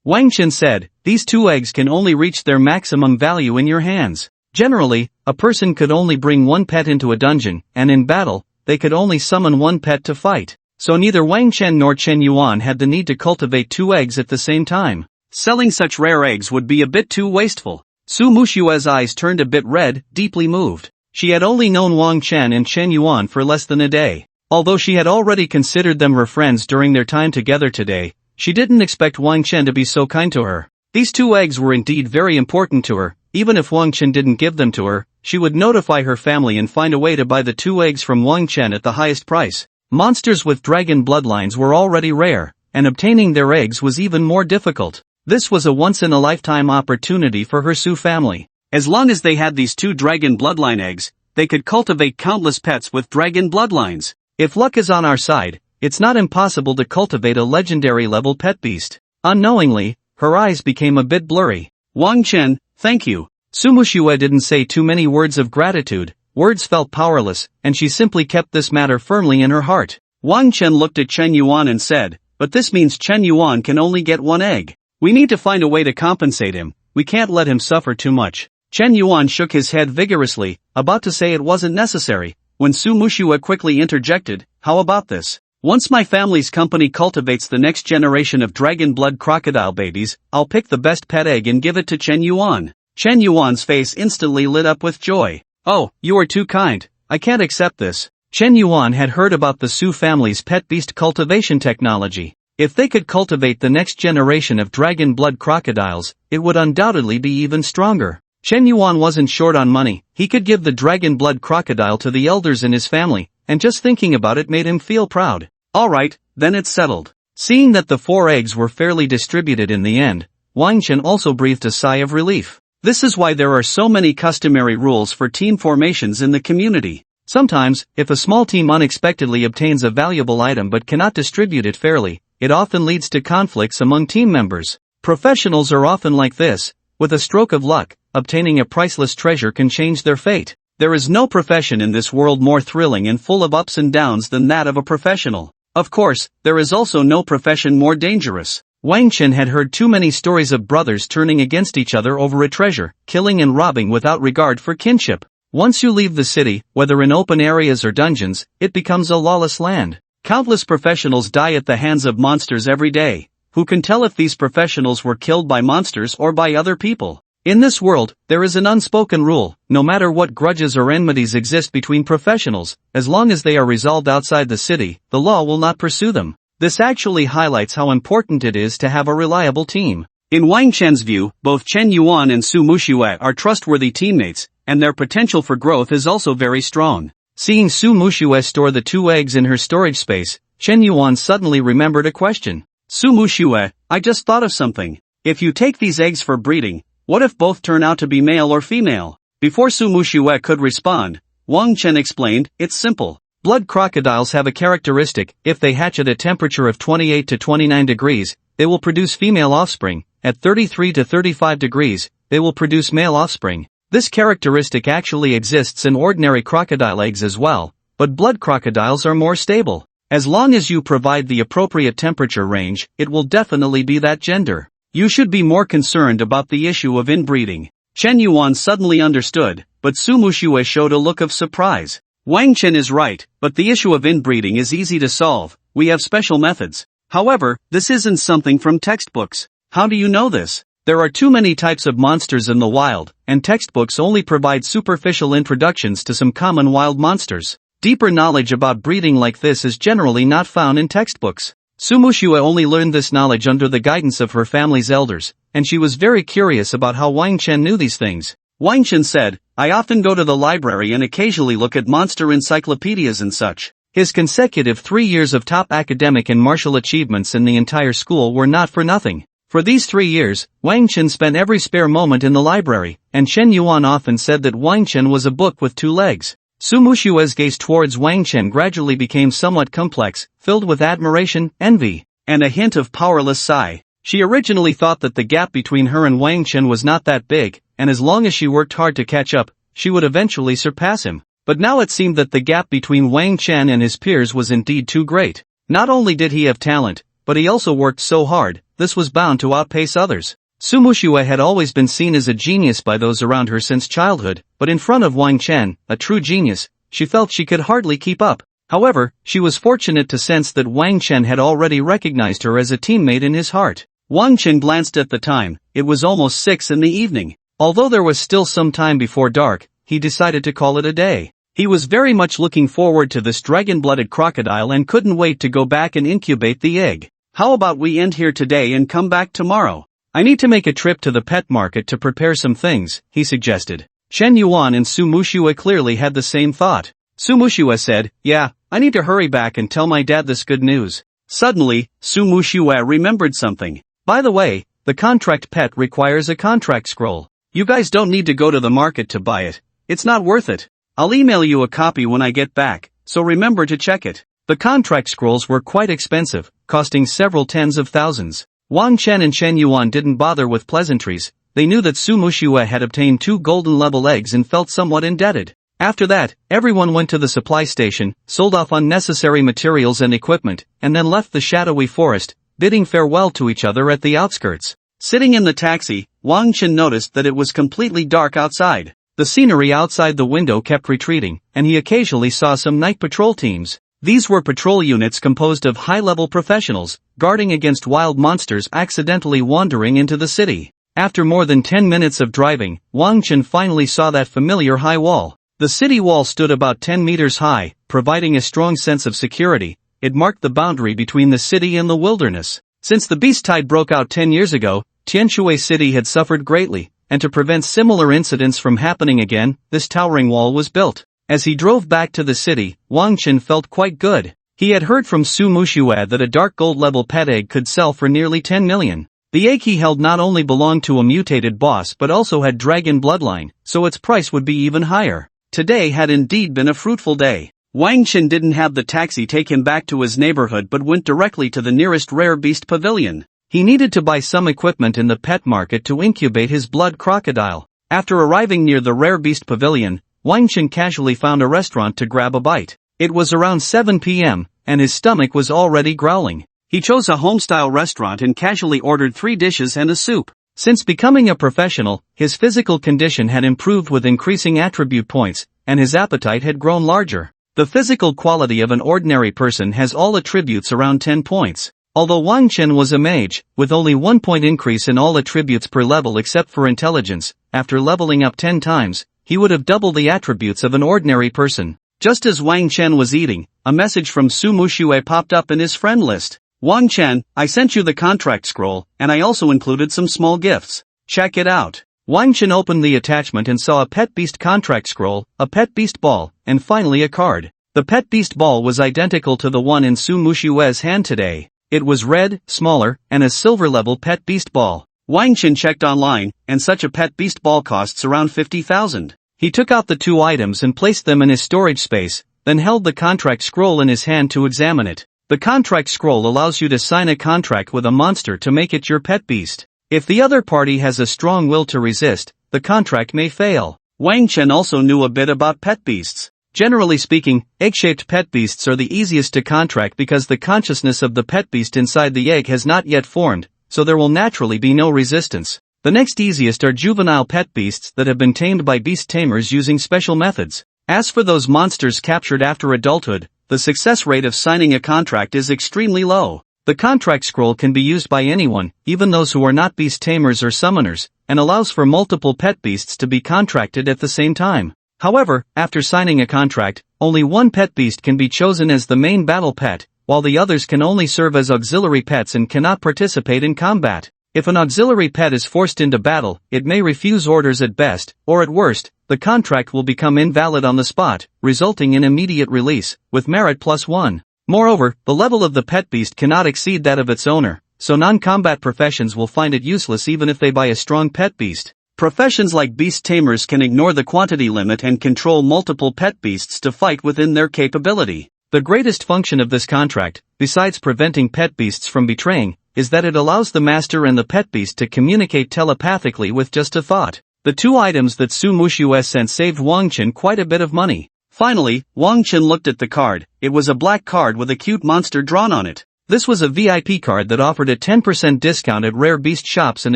Wang Chen said, these 2 eggs can only reach their maximum value in your hands. Generally, a person could only bring 1 pet into a dungeon, and in battle, they could only summon 1 pet to fight. So neither Wang Chen nor Chen Yuan had the need to cultivate 2 eggs at the same time. Selling such rare eggs would be a bit too wasteful. Su Muxue's eyes turned a bit red, deeply moved. She had only known Wang Chen and Chen Yuan for less than a day. Although she had already considered them her friends during their time together today, she didn't expect Wang Chen to be so kind to her. These 2 eggs were indeed very important to her. Even if Wang Chen didn't give them to her, she would notify her family and find a way to buy the 2 eggs from Wang Chen at the highest price. Monsters with dragon bloodlines were already rare, and obtaining their eggs was even more difficult. This was a once-in-a-lifetime opportunity for her Su family. As long as they had these 2 dragon bloodline eggs, they could cultivate countless pets with dragon bloodlines. If luck is on our side, it's not impossible to cultivate a legendary-level pet beast. Unknowingly, her eyes became a bit blurry. Wang Chen, thank you. Su Muxue didn't say too many words of gratitude. Words felt powerless, and she simply kept this matter firmly in her heart. Wang Chen looked at Chen Yuan and said, but this means Chen Yuan can only get 1 egg. We need to find a way to compensate him. We can't let him suffer too much. Chen Yuan shook his head vigorously, about to say it wasn't necessary, when Su Muxue quickly interjected, how about this? Once my family's company cultivates the next generation of dragon blood crocodile babies, I'll pick the best pet egg and give it to Chen Yuan. Chen Yuan's face instantly lit up with joy. Oh, you are too kind. I can't accept this. Chen Yuan had heard about the Su family's pet beast cultivation technology. If they could cultivate the next generation of dragon blood crocodiles, it would undoubtedly be even stronger. Chen Yuan wasn't short on money. He could give the dragon blood crocodile to the elders in his family, and just thinking about it made him feel proud. Alright, then it's settled. Seeing that the 4 eggs were fairly distributed in the end, Wang Chen also breathed a sigh of relief. This is why there are so many customary rules for team formations in the community. Sometimes, if a small team unexpectedly obtains a valuable item but cannot distribute it fairly, it often leads to conflicts among team members. Professionals are often like this. With a stroke of luck, obtaining a priceless treasure can change their fate. There is no profession in this world more thrilling and full of ups and downs than that of a professional. Of course, there is also no profession more dangerous. Wang Chen had heard too many stories of brothers turning against each other over a treasure, killing and robbing without regard for kinship. Once you leave the city, whether in open areas or dungeons, it becomes a lawless land. Countless professionals die at the hands of monsters every day. Who can tell if these professionals were killed by monsters or by other people? In this world, there is an unspoken rule: no matter what grudges or enmities exist between professionals, as long as they are resolved outside the city, the law will not pursue them. This actually highlights how important it is to have a reliable team. In Wang Chen's view, both Chen Yuan and Su Muxue are trustworthy teammates, and their potential for growth is also very strong. Seeing Su Muxue store the 2 eggs in her storage space, Chen Yuan suddenly remembered a question. Su Muxue, I just thought of something. If you take these eggs for breeding, what if both turn out to be male or female? Before Su Muxue could respond, Wang Chen explained, it's simple. Blood crocodiles have a characteristic: if they hatch at a temperature of 28 to 29 degrees, they will produce female offspring. At 33 to 35 degrees, they will produce male offspring. This characteristic actually exists in ordinary crocodile eggs as well, but blood crocodiles are more stable. As long as you provide the appropriate temperature range, it will definitely be that gender. You should be more concerned about the issue of inbreeding. Chen Yuan suddenly understood, but Su Muxue showed a look of surprise. Wang Chen is right, but the issue of inbreeding is easy to solve. We have special methods. However, this isn't something from textbooks. How do you know this? There are too many types of monsters in the wild, and textbooks only provide superficial introductions to some common wild monsters. Deeper knowledge about breeding like this is generally not found in textbooks. Su Muxue only learned this knowledge under the guidance of her family's elders, and she was very curious about how Wang Chen knew these things. Wang Chen said, I often go to the library and occasionally look at monster encyclopedias and such. His consecutive 3 years of top academic and martial achievements in the entire school were not for nothing. For these 3 years, Wang Chen spent every spare moment in the library, and Chen Yuan often said that Wang Chen was a book with 2 legs. Su Muxue's gaze towards Wang Chen gradually became somewhat complex, filled with admiration, envy, and a hint of powerless sigh. She originally thought that the gap between her and Wang Chen was not that big, and as long as she worked hard to catch up, she would eventually surpass him. But now it seemed that the gap between Wang Chen and his peers was indeed too great. Not only did he have talent, but he also worked so hard, this was bound to outpace others. Su Muxue had always been seen as a genius by those around her since childhood, but in front of Wang Chen, a true genius, she felt she could hardly keep up. However, she was fortunate to sense that Wang Chen had already recognized her as a teammate in his heart. Wang Chen glanced at the time. It was almost 6 in the evening. Although there was still some time before dark, he decided to call it a day. He was very much looking forward to this dragon-blooded crocodile and couldn't wait to go back and incubate the egg. How about we end here today and come back tomorrow? I need to make a trip to the pet market to prepare some things, he suggested. Shen Yuan and Su Mushue clearly had the same thought. Su Mushue said, yeah, I need to hurry back and tell my dad this good news. Suddenly, Su Mushue remembered something. By the way, the contract pet requires a contract scroll. You guys don't need to go to the market to buy it. It's not worth it. I'll email you a copy when I get back, so remember to check it. The contract scrolls were quite expensive, costing several tens of thousands. Wang Chen and Shen Yuan didn't bother with pleasantries. They knew that Su Mushue had obtained 2 golden level eggs and felt somewhat indebted. After that, everyone went to the supply station, sold off unnecessary materials and equipment, and then left the shadowy forest, bidding farewell to each other at the outskirts. Sitting in the taxi, Wang Chen noticed that it was completely dark outside. The scenery outside the window kept retreating, and he occasionally saw some night patrol teams. These were patrol units composed of high-level professionals, guarding against wild monsters accidentally wandering into the city. After more than 10 minutes of driving, Wang Chen finally saw that familiar high wall. The city wall stood about 10 meters high, providing a strong sense of security. It marked the boundary between the city and the wilderness. Since the beast tide broke out 10 years ago, Tianshui City had suffered greatly, and to prevent similar incidents from happening again, this towering wall was built. As he drove back to the city, Wang Chen felt quite good. He had heard from Su Mushue that a dark gold level pet egg could sell for nearly 10 million. The egg he held not only belonged to a mutated boss but also had dragon bloodline, so its price would be even higher. Today had indeed been a fruitful day. Wang Chen didn't have the taxi take him back to his neighborhood but went directly to the nearest rare beast pavilion. He needed to buy some equipment in the pet market to incubate his blood crocodile. After arriving near the rare beast pavilion, Wang Chen casually found a restaurant to grab a bite. It was around 7 p.m., and his stomach was already growling. He chose a home-style restaurant and casually ordered 3 dishes and a soup. Since becoming a professional, his physical condition had improved with increasing attribute points, and his appetite had grown larger. The physical quality of an ordinary person has all attributes around 10 points. Although Wang Chen was a mage, with only 1 point increase in all attributes per level except for intelligence, after leveling up 10 times, he would have doubled the attributes of an ordinary person. Just as Wang Chen was eating, a message from Su Mushue popped up in his friend list. Wang Chen, I sent you the contract scroll, and I also included some small gifts. Check it out. Wang Chen opened the attachment and saw a pet beast contract scroll, a pet beast ball, and finally a card. The pet beast ball was identical to the one in Su Mushue's hand today. It was red, smaller, and a silver-level pet beast ball. Wang Chen checked online, and such a pet beast ball costs around 50,000. He took out the 2 items and placed them in his storage space, then held the contract scroll in his hand to examine it. The contract scroll allows you to sign a contract with a monster to make it your pet beast. If the other party has a strong will to resist, the contract may fail. Wang Chen also knew a bit about pet beasts. Generally speaking, egg-shaped pet beasts are the easiest to contract because the consciousness of the pet beast inside the egg has not yet formed, so there will naturally be no resistance. The next easiest are juvenile pet beasts that have been tamed by beast tamers using special methods. As for those monsters captured after adulthood, the success rate of signing a contract is extremely low. The contract scroll can be used by anyone, even those who are not beast tamers or summoners, and allows for multiple pet beasts to be contracted at the same time. However, after signing a contract, only 1 pet beast can be chosen as the main battle pet, while the others can only serve as auxiliary pets and cannot participate in combat. If an auxiliary pet is forced into battle, it may refuse orders at best, or at worst, the contract will become invalid on the spot, resulting in immediate release, with merit +1. Moreover, the level of the pet beast cannot exceed that of its owner, so non-combat professions will find it useless even if they buy a strong pet beast. Professions like beast tamers can ignore the quantity limit and control multiple pet beasts to fight within their capability. The greatest function of this contract, besides preventing pet beasts from betraying, is that it allows the master and the pet beast to communicate telepathically with just a thought. The 2 items that Su Mushue sent saved Wang Chen quite a bit of money. Finally, Wang Chen looked at the card. It was a black card with a cute monster drawn on it. This was a VIP card that offered a 10% discount at rare beast shops and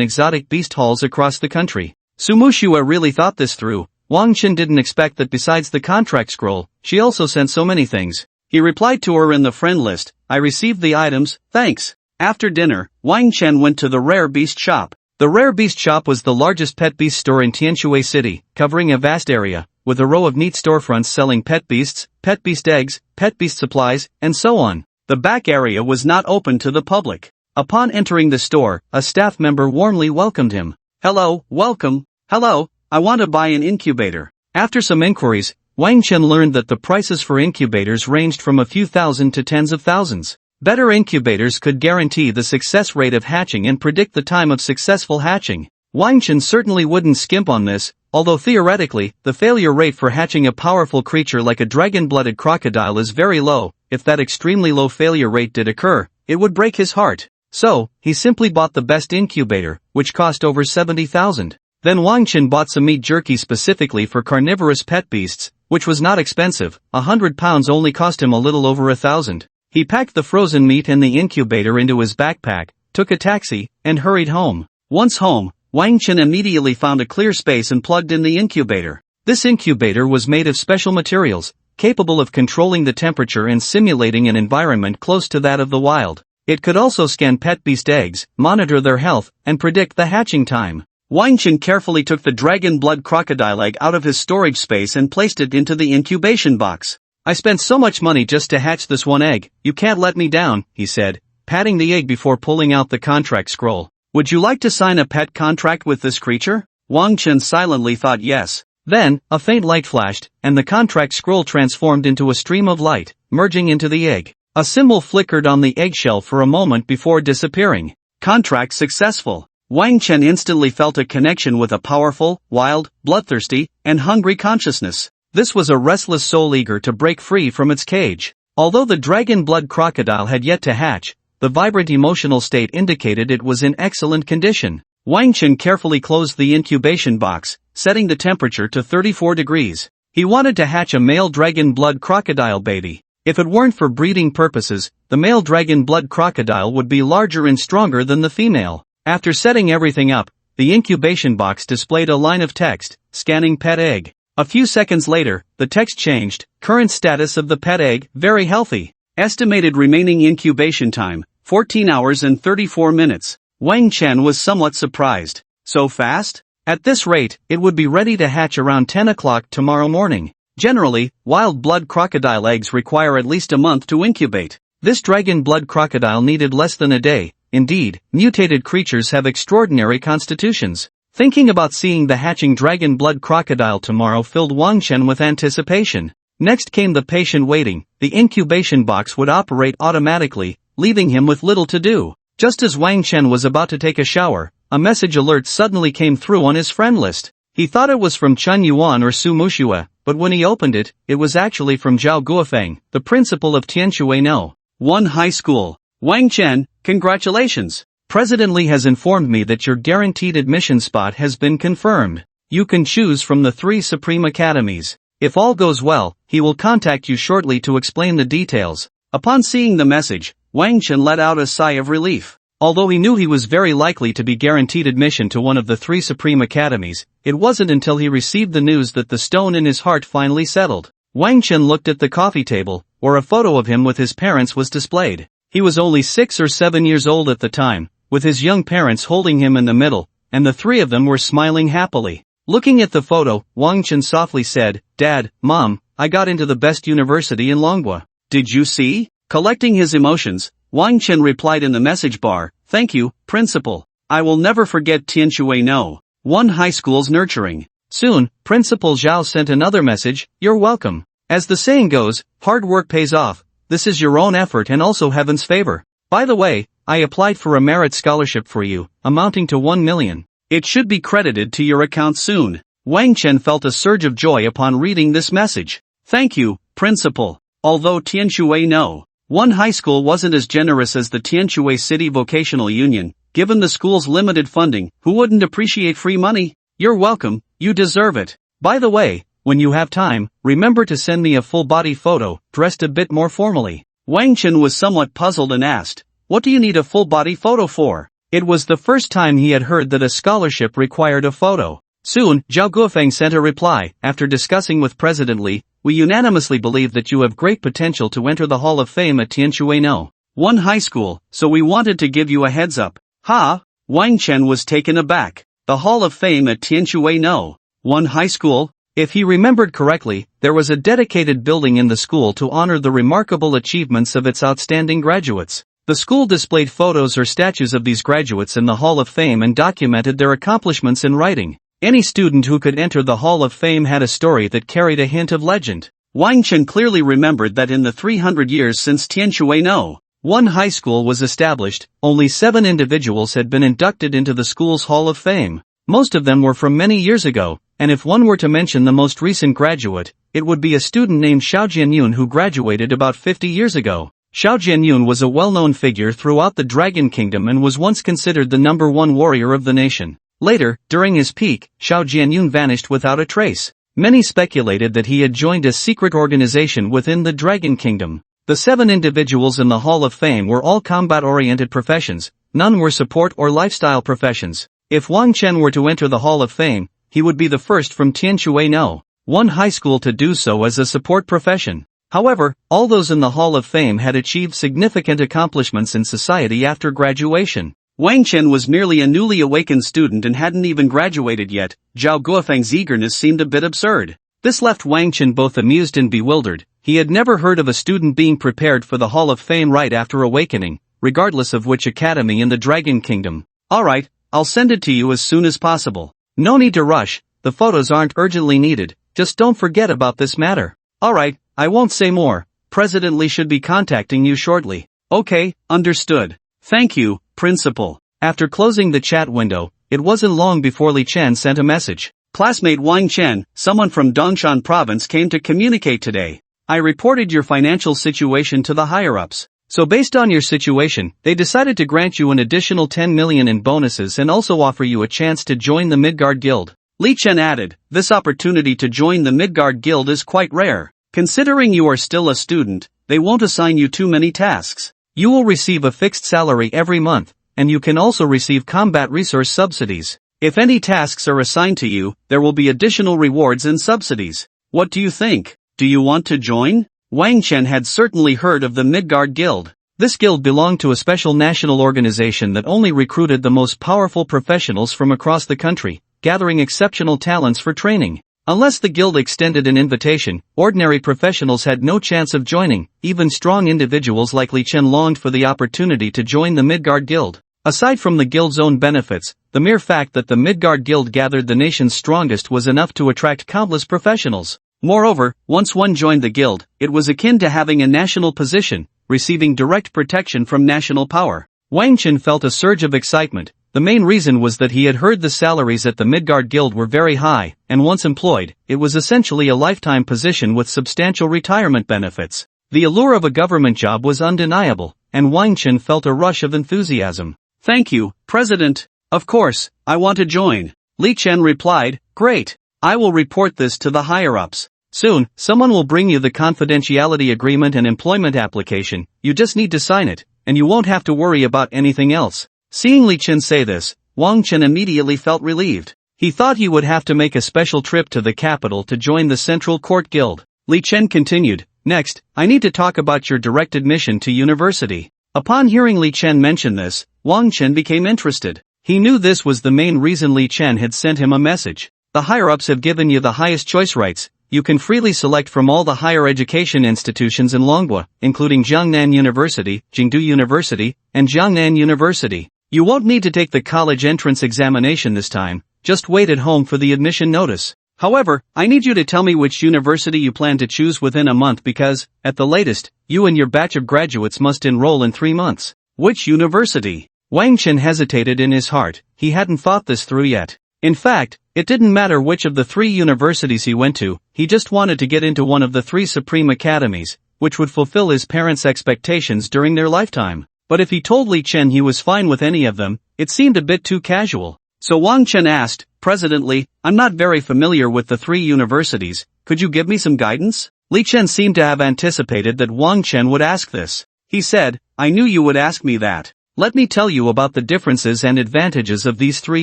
exotic beast halls across the country. Su Mushue really thought this through. Wang Chen didn't expect that besides the contract scroll, she also sent so many things. He replied to her in the friend list, I received the items, thanks. After dinner, Wang Chen went to the rare beast shop. The rare beast shop was the largest pet beast store in Tianshui City, covering a vast area. with a row of neat storefronts selling pet beasts, pet beast eggs, pet beast supplies, and so on. The back area was not open to the public. Upon entering the store, a staff member warmly welcomed him. "Hello, welcome. Hello, I want to buy an incubator." After some inquiries, Wang Chen learned that the prices for incubators ranged from a few thousand to tens of thousands. Better incubators could guarantee the success rate of hatching and predict the time of successful hatching. Wang Chen certainly wouldn't skimp on this, although theoretically, the failure rate for hatching a powerful creature like a dragon-blooded crocodile is very low. If that extremely low failure rate did occur, it would break his heart. So, he simply bought the best incubator, which cost over 70,000. Then Wang Chen bought some meat jerky specifically for carnivorous pet beasts, which was not expensive. £100 only cost him a little over 1,000. He packed the frozen meat and the incubator into his backpack, took a taxi, and hurried home. Once home, Wang Chen immediately found a clear space and plugged in the incubator. This incubator was made of special materials, capable of controlling the temperature and simulating an environment close to that of the wild. It could also scan pet beast eggs, monitor their health, and predict the hatching time. Wang Chen carefully took the dragon blood crocodile egg out of his storage space and placed it into the incubation box. "I spent so much money just to hatch this one egg, you can't let me down," he said, patting the egg before pulling out the contract scroll. "Would you like to sign a pet contract with this creature?" Wang Chen silently thought yes. Then, a faint light flashed, and the contract scroll transformed into a stream of light, merging into the egg. A symbol flickered on the eggshell for a moment before disappearing. Contract successful. Wang Chen instantly felt a connection with a powerful, wild, bloodthirsty, and hungry consciousness. This was a restless soul eager to break free from its cage. Although the dragon blood crocodile had yet to hatch, the vibrant emotional state indicated it was in excellent condition. Wang Chen carefully closed the incubation box, setting the temperature to 34 degrees. He wanted to hatch a male dragon blood crocodile baby. If it weren't for breeding purposes, the male dragon blood crocodile would be larger and stronger than the female. After setting everything up, the incubation box displayed a line of text, "Scanning pet egg." A few seconds later, the text changed, "Current status of the pet egg, very healthy. Estimated remaining incubation time, 14 hours and 34 minutes. Wang Chen was somewhat surprised. So fast? At this rate, it would be ready to hatch around 10 o'clock tomorrow morning. Generally, wild blood crocodile eggs require at least a month to incubate. This dragon blood crocodile needed less than a day. Indeed, mutated creatures have extraordinary constitutions. Thinking about seeing the hatching dragon blood crocodile tomorrow filled Wang Chen with anticipation. Next came the patient waiting. The incubation box would operate automatically, leaving him with little to do. Just as Wang Chen was about to take a shower, a message alert suddenly came through on his friend list. He thought it was from Chen Yuan or Su Mushue, but when he opened it, it was actually from Zhao Guofeng, the principal of Tianshui No. 1 High School. "Wang Chen, congratulations. President Li has informed me that your guaranteed admission spot has been confirmed. You can choose from the 3 Supreme Academies. If all goes well, he will contact you shortly to explain the details." Upon seeing the message, Wang Chen let out a sigh of relief. Although he knew he was very likely to be guaranteed admission to one of the 3 Supreme Academies, it wasn't until he received the news that the stone in his heart finally settled. Wang Chen looked at the coffee table, where a photo of him with his parents was displayed. He was only 6 or 7 years old at the time, with his young parents holding him in the middle, and the 3 of them were smiling happily. Looking at the photo, Wang Chen softly said, "Dad, Mom, I got into the best university in Longhua. Did you see?" Collecting his emotions, Wang Chen replied in the message bar, "Thank you, Principal. I will never forget Tianshui No. 1 High School's nurturing." Soon, Principal Zhao sent another message, "You're welcome. As the saying goes, hard work pays off. This is your own effort and also heaven's favor. By the way, I applied for a merit scholarship for you, amounting to 1 million. It should be credited to your account soon." Wang Chen felt a surge of joy upon reading this message. "Thank you, Principal." Although Tianshui No. 1 High School wasn't as generous as the Tianshui City Vocational Union, given the school's limited funding, who wouldn't appreciate free money? "You're welcome, you deserve it. By the way, when you have time, remember to send me a full-body photo, dressed a bit more formally." Wang Chen was somewhat puzzled and asked, "What do you need a full-body photo for?" It was the first time he had heard that a scholarship required a photo. Soon, Zhao Guofeng sent a reply. "After discussing with President Li, we unanimously believe that you have great potential to enter the Hall of Fame at Tianshui No. 1 High School, so we wanted to give you a heads up." "Ha?" Wang Chen was taken aback. "The Hall of Fame at Tianshui No. 1 High School? If he remembered correctly, there was a dedicated building in the school to honor the remarkable achievements of its outstanding graduates. The school displayed photos or statues of these graduates in the Hall of Fame and documented their accomplishments in writing. Any student who could enter the Hall of Fame had a story that carried a hint of legend. Wang Chen clearly remembered that in the 300 years since Tianshui No. 1 high school was established, only 7 individuals had been inducted into the school's Hall of Fame. Most of them were from many years ago, and if one were to mention the most recent graduate, it would be a student named Xiao Jianyun who graduated about 50 years ago. Xiao Jianyun was a well-known figure throughout the Dragon Kingdom and was once considered the #1 warrior of the nation. Later, during his peak, Xiao Jianyun vanished without a trace. Many speculated that he had joined a secret organization within the Dragon Kingdom. The 7 individuals in the Hall of Fame were all combat-oriented professions, none were support or lifestyle professions. If Wang Chen were to enter the Hall of Fame, he would be the first from Tianshui No. 1 high school to do so as a support profession. However, all those in the Hall of Fame had achieved significant accomplishments in society after graduation. Wang Chen was merely a newly awakened student and hadn't even graduated yet. Zhao Guofeng's eagerness seemed a bit absurd. This left Wang Chen both amused and bewildered. He had never heard of a student being prepared for the Hall of Fame right after awakening, regardless of which academy in the Dragon Kingdom. Alright, I'll send it to you as soon as possible. No need to rush, the photos aren't urgently needed, just don't forget about this matter. Alright, I won't say more. President Li should be contacting you shortly. Okay, understood. Thank you, Principal. After closing the chat window, it wasn't long before Li Chen sent a message. Classmate Wang Chen, someone from Dongshan province came to communicate today. I reported your financial situation to the higher-ups. So based on your situation, they decided to grant you an additional 10 million in bonuses and also offer you a chance to join the Midgard Guild. Li Chen added, this opportunity to join the Midgard Guild is quite rare. Considering you are still a student, they won't assign you too many tasks. You will receive a fixed salary every month, and you can also receive combat resource subsidies. If any tasks are assigned to you, there will be additional rewards and subsidies. What do you think? Do you want to join? Wang Chen had certainly heard of the Midgard Guild. This guild belonged to a special national organization that only recruited the most powerful professionals from across the country, gathering exceptional talents for training. Unless the guild extended an invitation, ordinary professionals had no chance of joining. Even strong individuals like Li Chen longed for the opportunity to join the Midgard Guild. Aside from the guild's own benefits, the mere fact that the Midgard Guild gathered the nation's strongest was enough to attract countless professionals. Moreover, once one joined the guild, it was akin to having a national position, receiving direct protection from national power. Wang Chen felt a surge of excitement. The main reason was that he had heard the salaries at the Midgard Guild were very high, and once employed, it was essentially a lifetime position with substantial retirement benefits. The allure of a government job was undeniable, and Wang Chen felt a rush of enthusiasm. Thank you, President. Of course, I want to join. Li Chen replied, great. I will report this to the higher-ups. Soon, someone will bring you the confidentiality agreement and employment application. You just need to sign it, and you won't have to worry about anything else. Seeing Li Chen say this, Wang Chen immediately felt relieved. He thought he would have to make a special trip to the capital to join the Central Court Guild. Li Chen continued, next, I need to talk about your direct admission to university. Upon hearing Li Chen mention this, Wang Chen became interested. He knew this was the main reason Li Chen had sent him a message. The higher-ups have given you the highest choice rights. You can freely select from all the higher education institutions in Longhua, including Jiangnan University, Jingdu University, and Jiangnan University. You won't need to take the college entrance examination this time, just wait at home for the admission notice. However, I need you to tell me which university you plan to choose within a month because, at the latest, you and your batch of graduates must enroll in 3 months. Which university? Wang Chen hesitated in his heart. He hadn't thought this through yet. In fact, it didn't matter which of the 3 universities he went to, he just wanted to get into one of the 3 supreme academies, which would fulfill his parents' expectations during their lifetime. But if he told Li Chen he was fine with any of them, it seemed a bit too casual. So Wang Chen asked, President Li, I'm not very familiar with the 3 universities, could you give me some guidance? Li Chen seemed to have anticipated that Wang Chen would ask this. He said, I knew you would ask me that. Let me tell you about the differences and advantages of these 3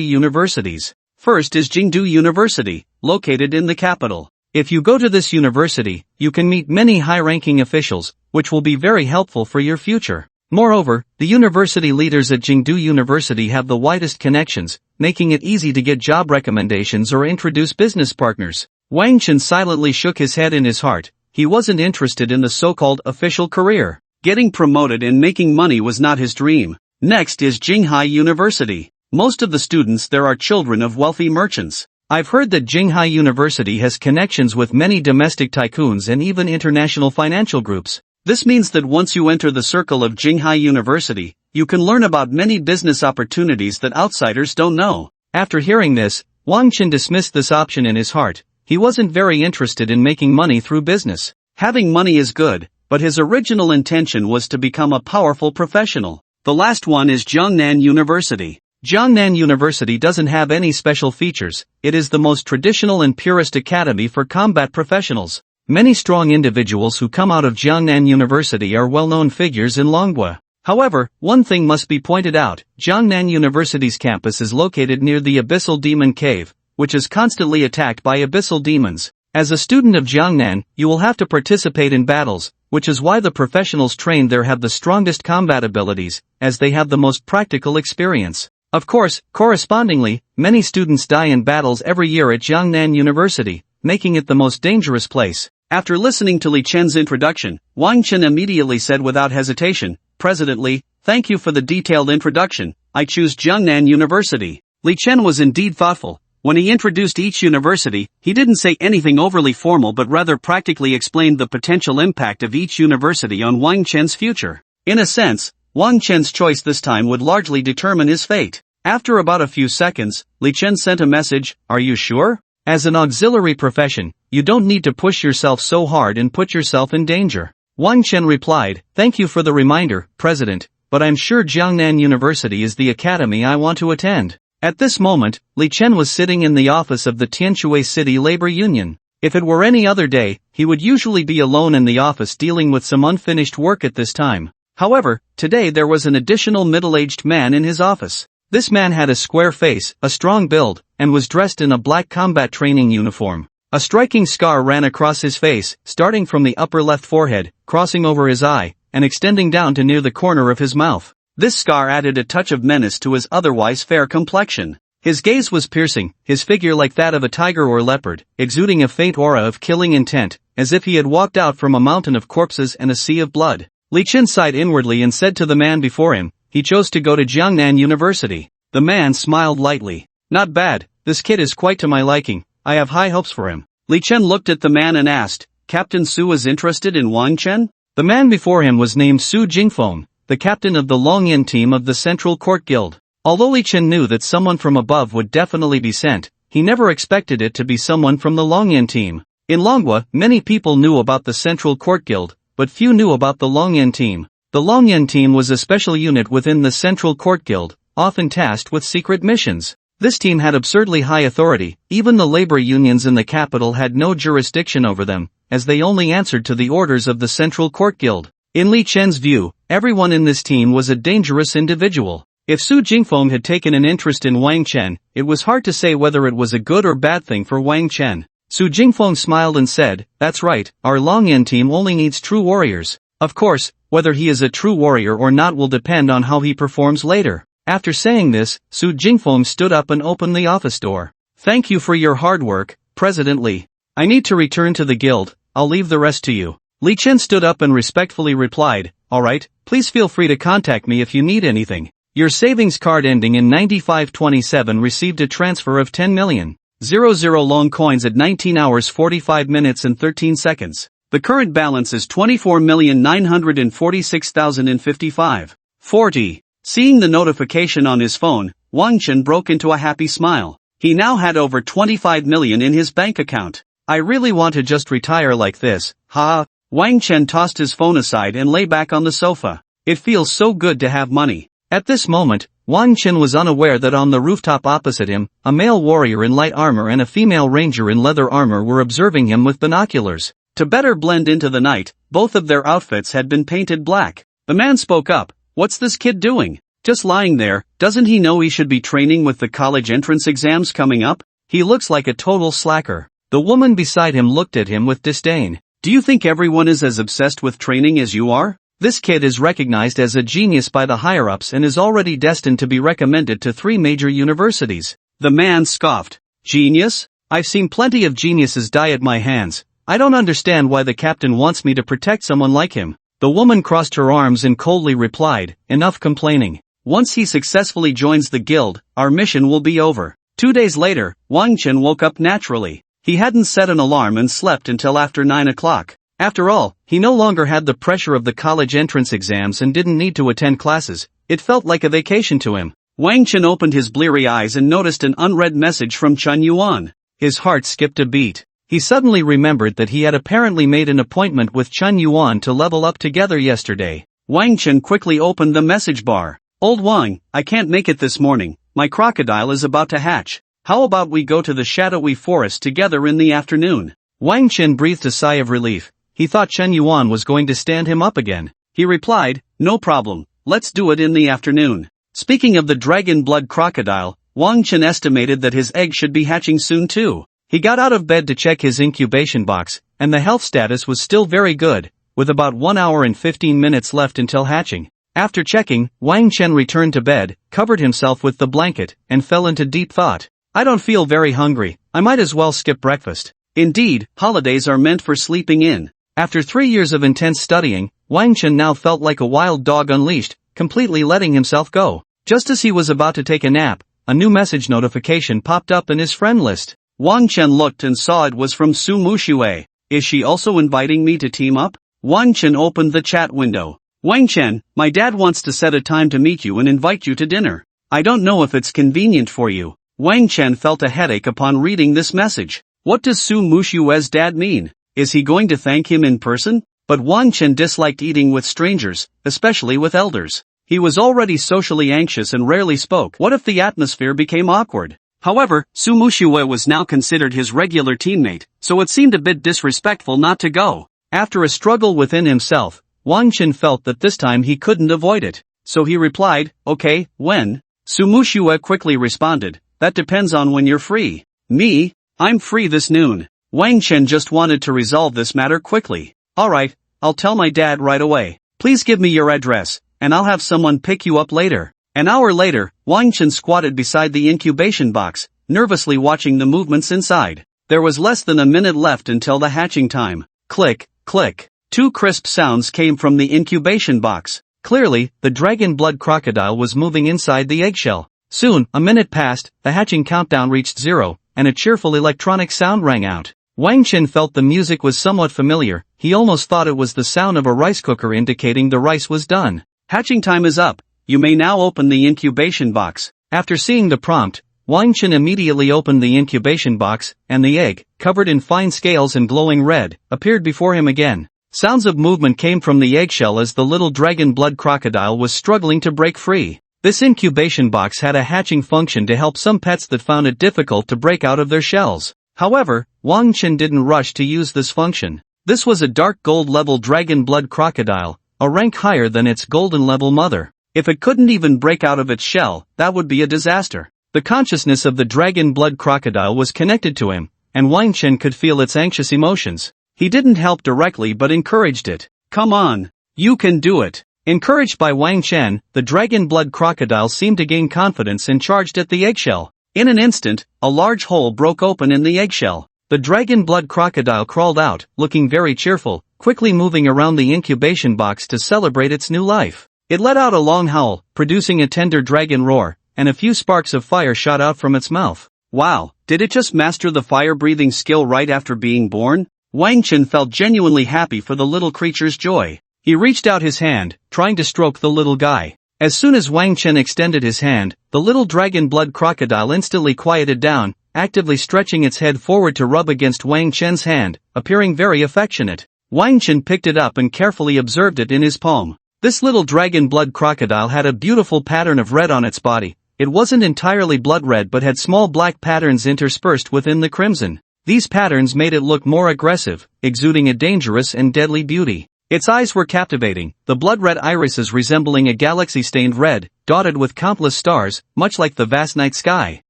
universities. First is Jingdu University, located in the capital. If you go to this university, you can meet many high-ranking officials, which will be very helpful for your future. Moreover, the university leaders at Jingdu University have the widest connections, making it easy to get job recommendations or introduce business partners. Wang Chen silently shook his head in his heart. He wasn't interested in the so-called official career. Getting promoted and making money was not his dream. Next is Jinghai University. Most of the students there are children of wealthy merchants. I've heard that Jinghai University has connections with many domestic tycoons and even international financial groups. This means that once you enter the circle of Jinghai University, you can learn about many business opportunities that outsiders don't know. After hearing this, Wang Chen dismissed this option in his heart. He wasn't very interested in making money through business. Having money is good, but his original intention was to become a powerful professional. The last one is Jiangnan University. Jiangnan University doesn't have any special features. It is the most traditional and purest academy for combat professionals. Many strong individuals who come out of Jiangnan University are well-known figures in Manhwa. However, one thing must be pointed out. Jiangnan University's campus is located near the Abyssal Demon Cave, which is constantly attacked by abyssal demons. As a student of Jiangnan, you will have to participate in battles, which is why the professionals trained there have the strongest combat abilities, as they have the most practical experience. Of course, correspondingly, many students die in battles every year at Jiangnan University, making it the most dangerous place. After listening to Li Chen's introduction, Wang Chen immediately said without hesitation, "President Li, thank you for the detailed introduction. I choose Jiangnan University." Li Chen was indeed thoughtful. When he introduced each university, he didn't say anything overly formal but rather practically explained the potential impact of each university on Wang Chen's future. In a sense, Wang Chen's choice this time would largely determine his fate. After about a few seconds, Li Chen sent a message, "Are you sure? As an auxiliary profession, you don't need to push yourself so hard and put yourself in danger." Wang Chen replied, "Thank you for the reminder, President, but I'm sure Jiangnan University is the academy I want to attend." At this moment, Li Chen was sitting in the office of the Tianshui City Labor Union. If it were any other day, he would usually be alone in the office dealing with some unfinished work at this time. However, today there was an additional middle-aged man in his office. This man had a square face, a strong build, and was dressed in a black combat training uniform. A striking scar ran across his face, starting from the upper left forehead, crossing over his eye, and extending down to near the corner of his mouth. This scar added a touch of menace to his otherwise fair complexion. His gaze was piercing, his figure like that of a tiger or leopard, exuding a faint aura of killing intent, as if he had walked out from a mountain of corpses and a sea of blood. Li Chen sighed inwardly and said to the man before him, he chose to go to Jiangnan University. The man smiled lightly. "Not bad, this kid is quite to my liking, I have high hopes for him." Li Chen looked at the man and asked, "Captain Su is interested in Wang Chen?" The man before him was named Su Jingfeng, the captain of the Longyan team of the Central Court Guild. Although Li Chen knew that someone from above would definitely be sent, he never expected it to be someone from the Longyan team. In Manhwa, many people knew about the Central Court Guild, but few knew about the Longyan team. The Longyan team was a special unit within the Central Court Guild, often tasked with secret missions. This team had absurdly high authority. Even the labor unions in the capital had no jurisdiction over them, as they only answered to the orders of the Central Court Guild. In Li Chen's view, everyone in this team was a dangerous individual. If Su Jingfeng had taken an interest in Wang Chen, it was hard to say whether it was a good or bad thing for Wang Chen. Su Jingfeng smiled and said, "That's right, our Longyan team only needs true warriors. Of course, whether he is a true warrior or not will depend on how he performs later." After saying this, Su Jingfeng stood up and opened the office door. "Thank you for your hard work, President Li. I need to return to the guild, I'll leave the rest to you." Li Chen stood up and respectfully replied, "Alright, please feel free to contact me if you need anything. Your savings card ending in 9527 received a transfer of 10,000,000 long coins at 19 hours 45 minutes and 13 seconds. The current balance is 24,946,055.40. Seeing the notification on his phone, Wang Chen broke into a happy smile. He now had over 25 million in his bank account. "I really want to just retire like this, ha." Wang Chen tossed his phone aside and lay back on the sofa. It feels so good to have money. At this moment, Wang Chen was unaware that on the rooftop opposite him, a male warrior in light armor and a female ranger in leather armor were observing him with binoculars. To better blend into the night, both of their outfits had been painted black. The man spoke up, "What's this kid doing? Just lying there, doesn't he know he should be training with the college entrance exams coming up? He looks like a total slacker." The woman beside him looked at him with disdain. "Do you think everyone is as obsessed with training as you are? This kid is recognized as a genius by the higher-ups and is already destined to be recommended to 3 major universities." The man scoffed. "Genius? I've seen plenty of geniuses die at my hands. I don't understand why the captain wants me to protect someone like him. The woman crossed her arms and coldly replied, enough complaining. Once he successfully joins the guild, our mission will be over. 2 days later, Wang Chen woke up naturally. He hadn't set an alarm and slept until after 9 o'clock. After all, he no longer had the pressure of the college entrance exams and didn't need to attend classes. It felt like a vacation to him. Wang Chen opened his bleary eyes and noticed an unread message from Chen Yuan. His heart skipped a beat. He suddenly remembered that he had apparently made an appointment with Chen Yuan to level up together yesterday. Wang Chen quickly opened the message bar. Old Wang, I can't make it this morning. My crocodile is about to hatch. How about we go to the shadowy forest together in the afternoon? Wang Chen breathed a sigh of relief. He thought Chen Yuan was going to stand him up again. He replied, no problem, let's do it in the afternoon. Speaking of the dragon blood crocodile, Wang Chen estimated that his egg should be hatching soon too. He got out of bed to check his incubation box, and the health status was still very good, with about 1 hour and 15 minutes left until hatching. After checking, Wang Chen returned to bed, covered himself with the blanket, and fell into deep thought. I don't feel very hungry, I might as well skip breakfast. Indeed, holidays are meant for sleeping in. After 3 years of intense studying, Wang Chen now felt like a wild dog unleashed, completely letting himself go. Just as he was about to take a nap, a new message notification popped up in his friend list. Wang Chen looked and saw it was from Su Muxue. Is she also inviting me to team up? Wang Chen opened the chat window. Wang Chen, my dad wants to set a time to meet you and invite you to dinner. I don't know if it's convenient for you. Wang Chen felt a headache upon reading this message. What does Su Muxue's dad mean? Is he going to thank him in person? But Wang Chen disliked eating with strangers, especially with elders. He was already socially anxious and rarely spoke. What if the atmosphere became awkward? However, Su Muxue was now considered his regular teammate, so it seemed a bit disrespectful not to go. After a struggle within himself, Wang Chen felt that this time he couldn't avoid it. So he replied, okay, when? Su Muxue quickly responded, that depends on when you're free. Me? I'm free this noon. Wang Chen just wanted to resolve this matter quickly. Alright, I'll tell my dad right away. Please give me your address, and I'll have someone pick you up later. An hour later, Wang Chen squatted beside the incubation box, nervously watching the movements inside. There was less than a minute left until the hatching time. Click, click. 2 crisp sounds came from the incubation box. Clearly, the dragon blood crocodile was moving inside the eggshell. Soon, a minute passed, the hatching countdown reached 0, and a cheerful electronic sound rang out. Wang Chen felt the music was somewhat familiar. He almost thought it was the sound of a rice cooker indicating the rice was done. Hatching time is up. You may now open the incubation box. After seeing the prompt, Wang Chen immediately opened the incubation box, and the egg, covered in fine scales and glowing red, appeared before him again. Sounds of movement came from the eggshell as the little dragon blood crocodile was struggling to break free. This incubation box had a hatching function to help some pets that found it difficult to break out of their shells. However, Wang Chen didn't rush to use this function. This was a dark gold level dragon blood crocodile, a rank higher than its golden level mother. If it couldn't even break out of its shell, that would be a disaster. The consciousness of the dragon blood crocodile was connected to him, and Wang Chen could feel its anxious emotions. He didn't help directly but encouraged it. Come on, you can do it. Encouraged by Wang Chen, the dragon blood crocodile seemed to gain confidence and charged at the eggshell. In an instant, a large hole broke open in the eggshell. The dragon blood crocodile crawled out, looking very cheerful, quickly moving around the incubation box to celebrate its new life. It let out a long howl, producing a tender dragon roar, and a few sparks of fire shot out from its mouth. Wow, did it just master the fire-breathing skill right after being born? Wang Chen felt genuinely happy for the little creature's joy. He reached out his hand, trying to stroke the little guy. As soon as Wang Chen extended his hand, the little dragon blood crocodile instantly quieted down, actively stretching its head forward to rub against Wang Chen's hand, appearing very affectionate. Wang Chen picked it up and carefully observed it in his palm. This little dragon blood crocodile had a beautiful pattern of red on its body. It wasn't entirely blood red but had small black patterns interspersed within the crimson. These patterns made it look more aggressive, exuding a dangerous and deadly beauty. Its eyes were captivating, the blood-red irises resembling a galaxy-stained red, dotted with countless stars, much like the vast night sky.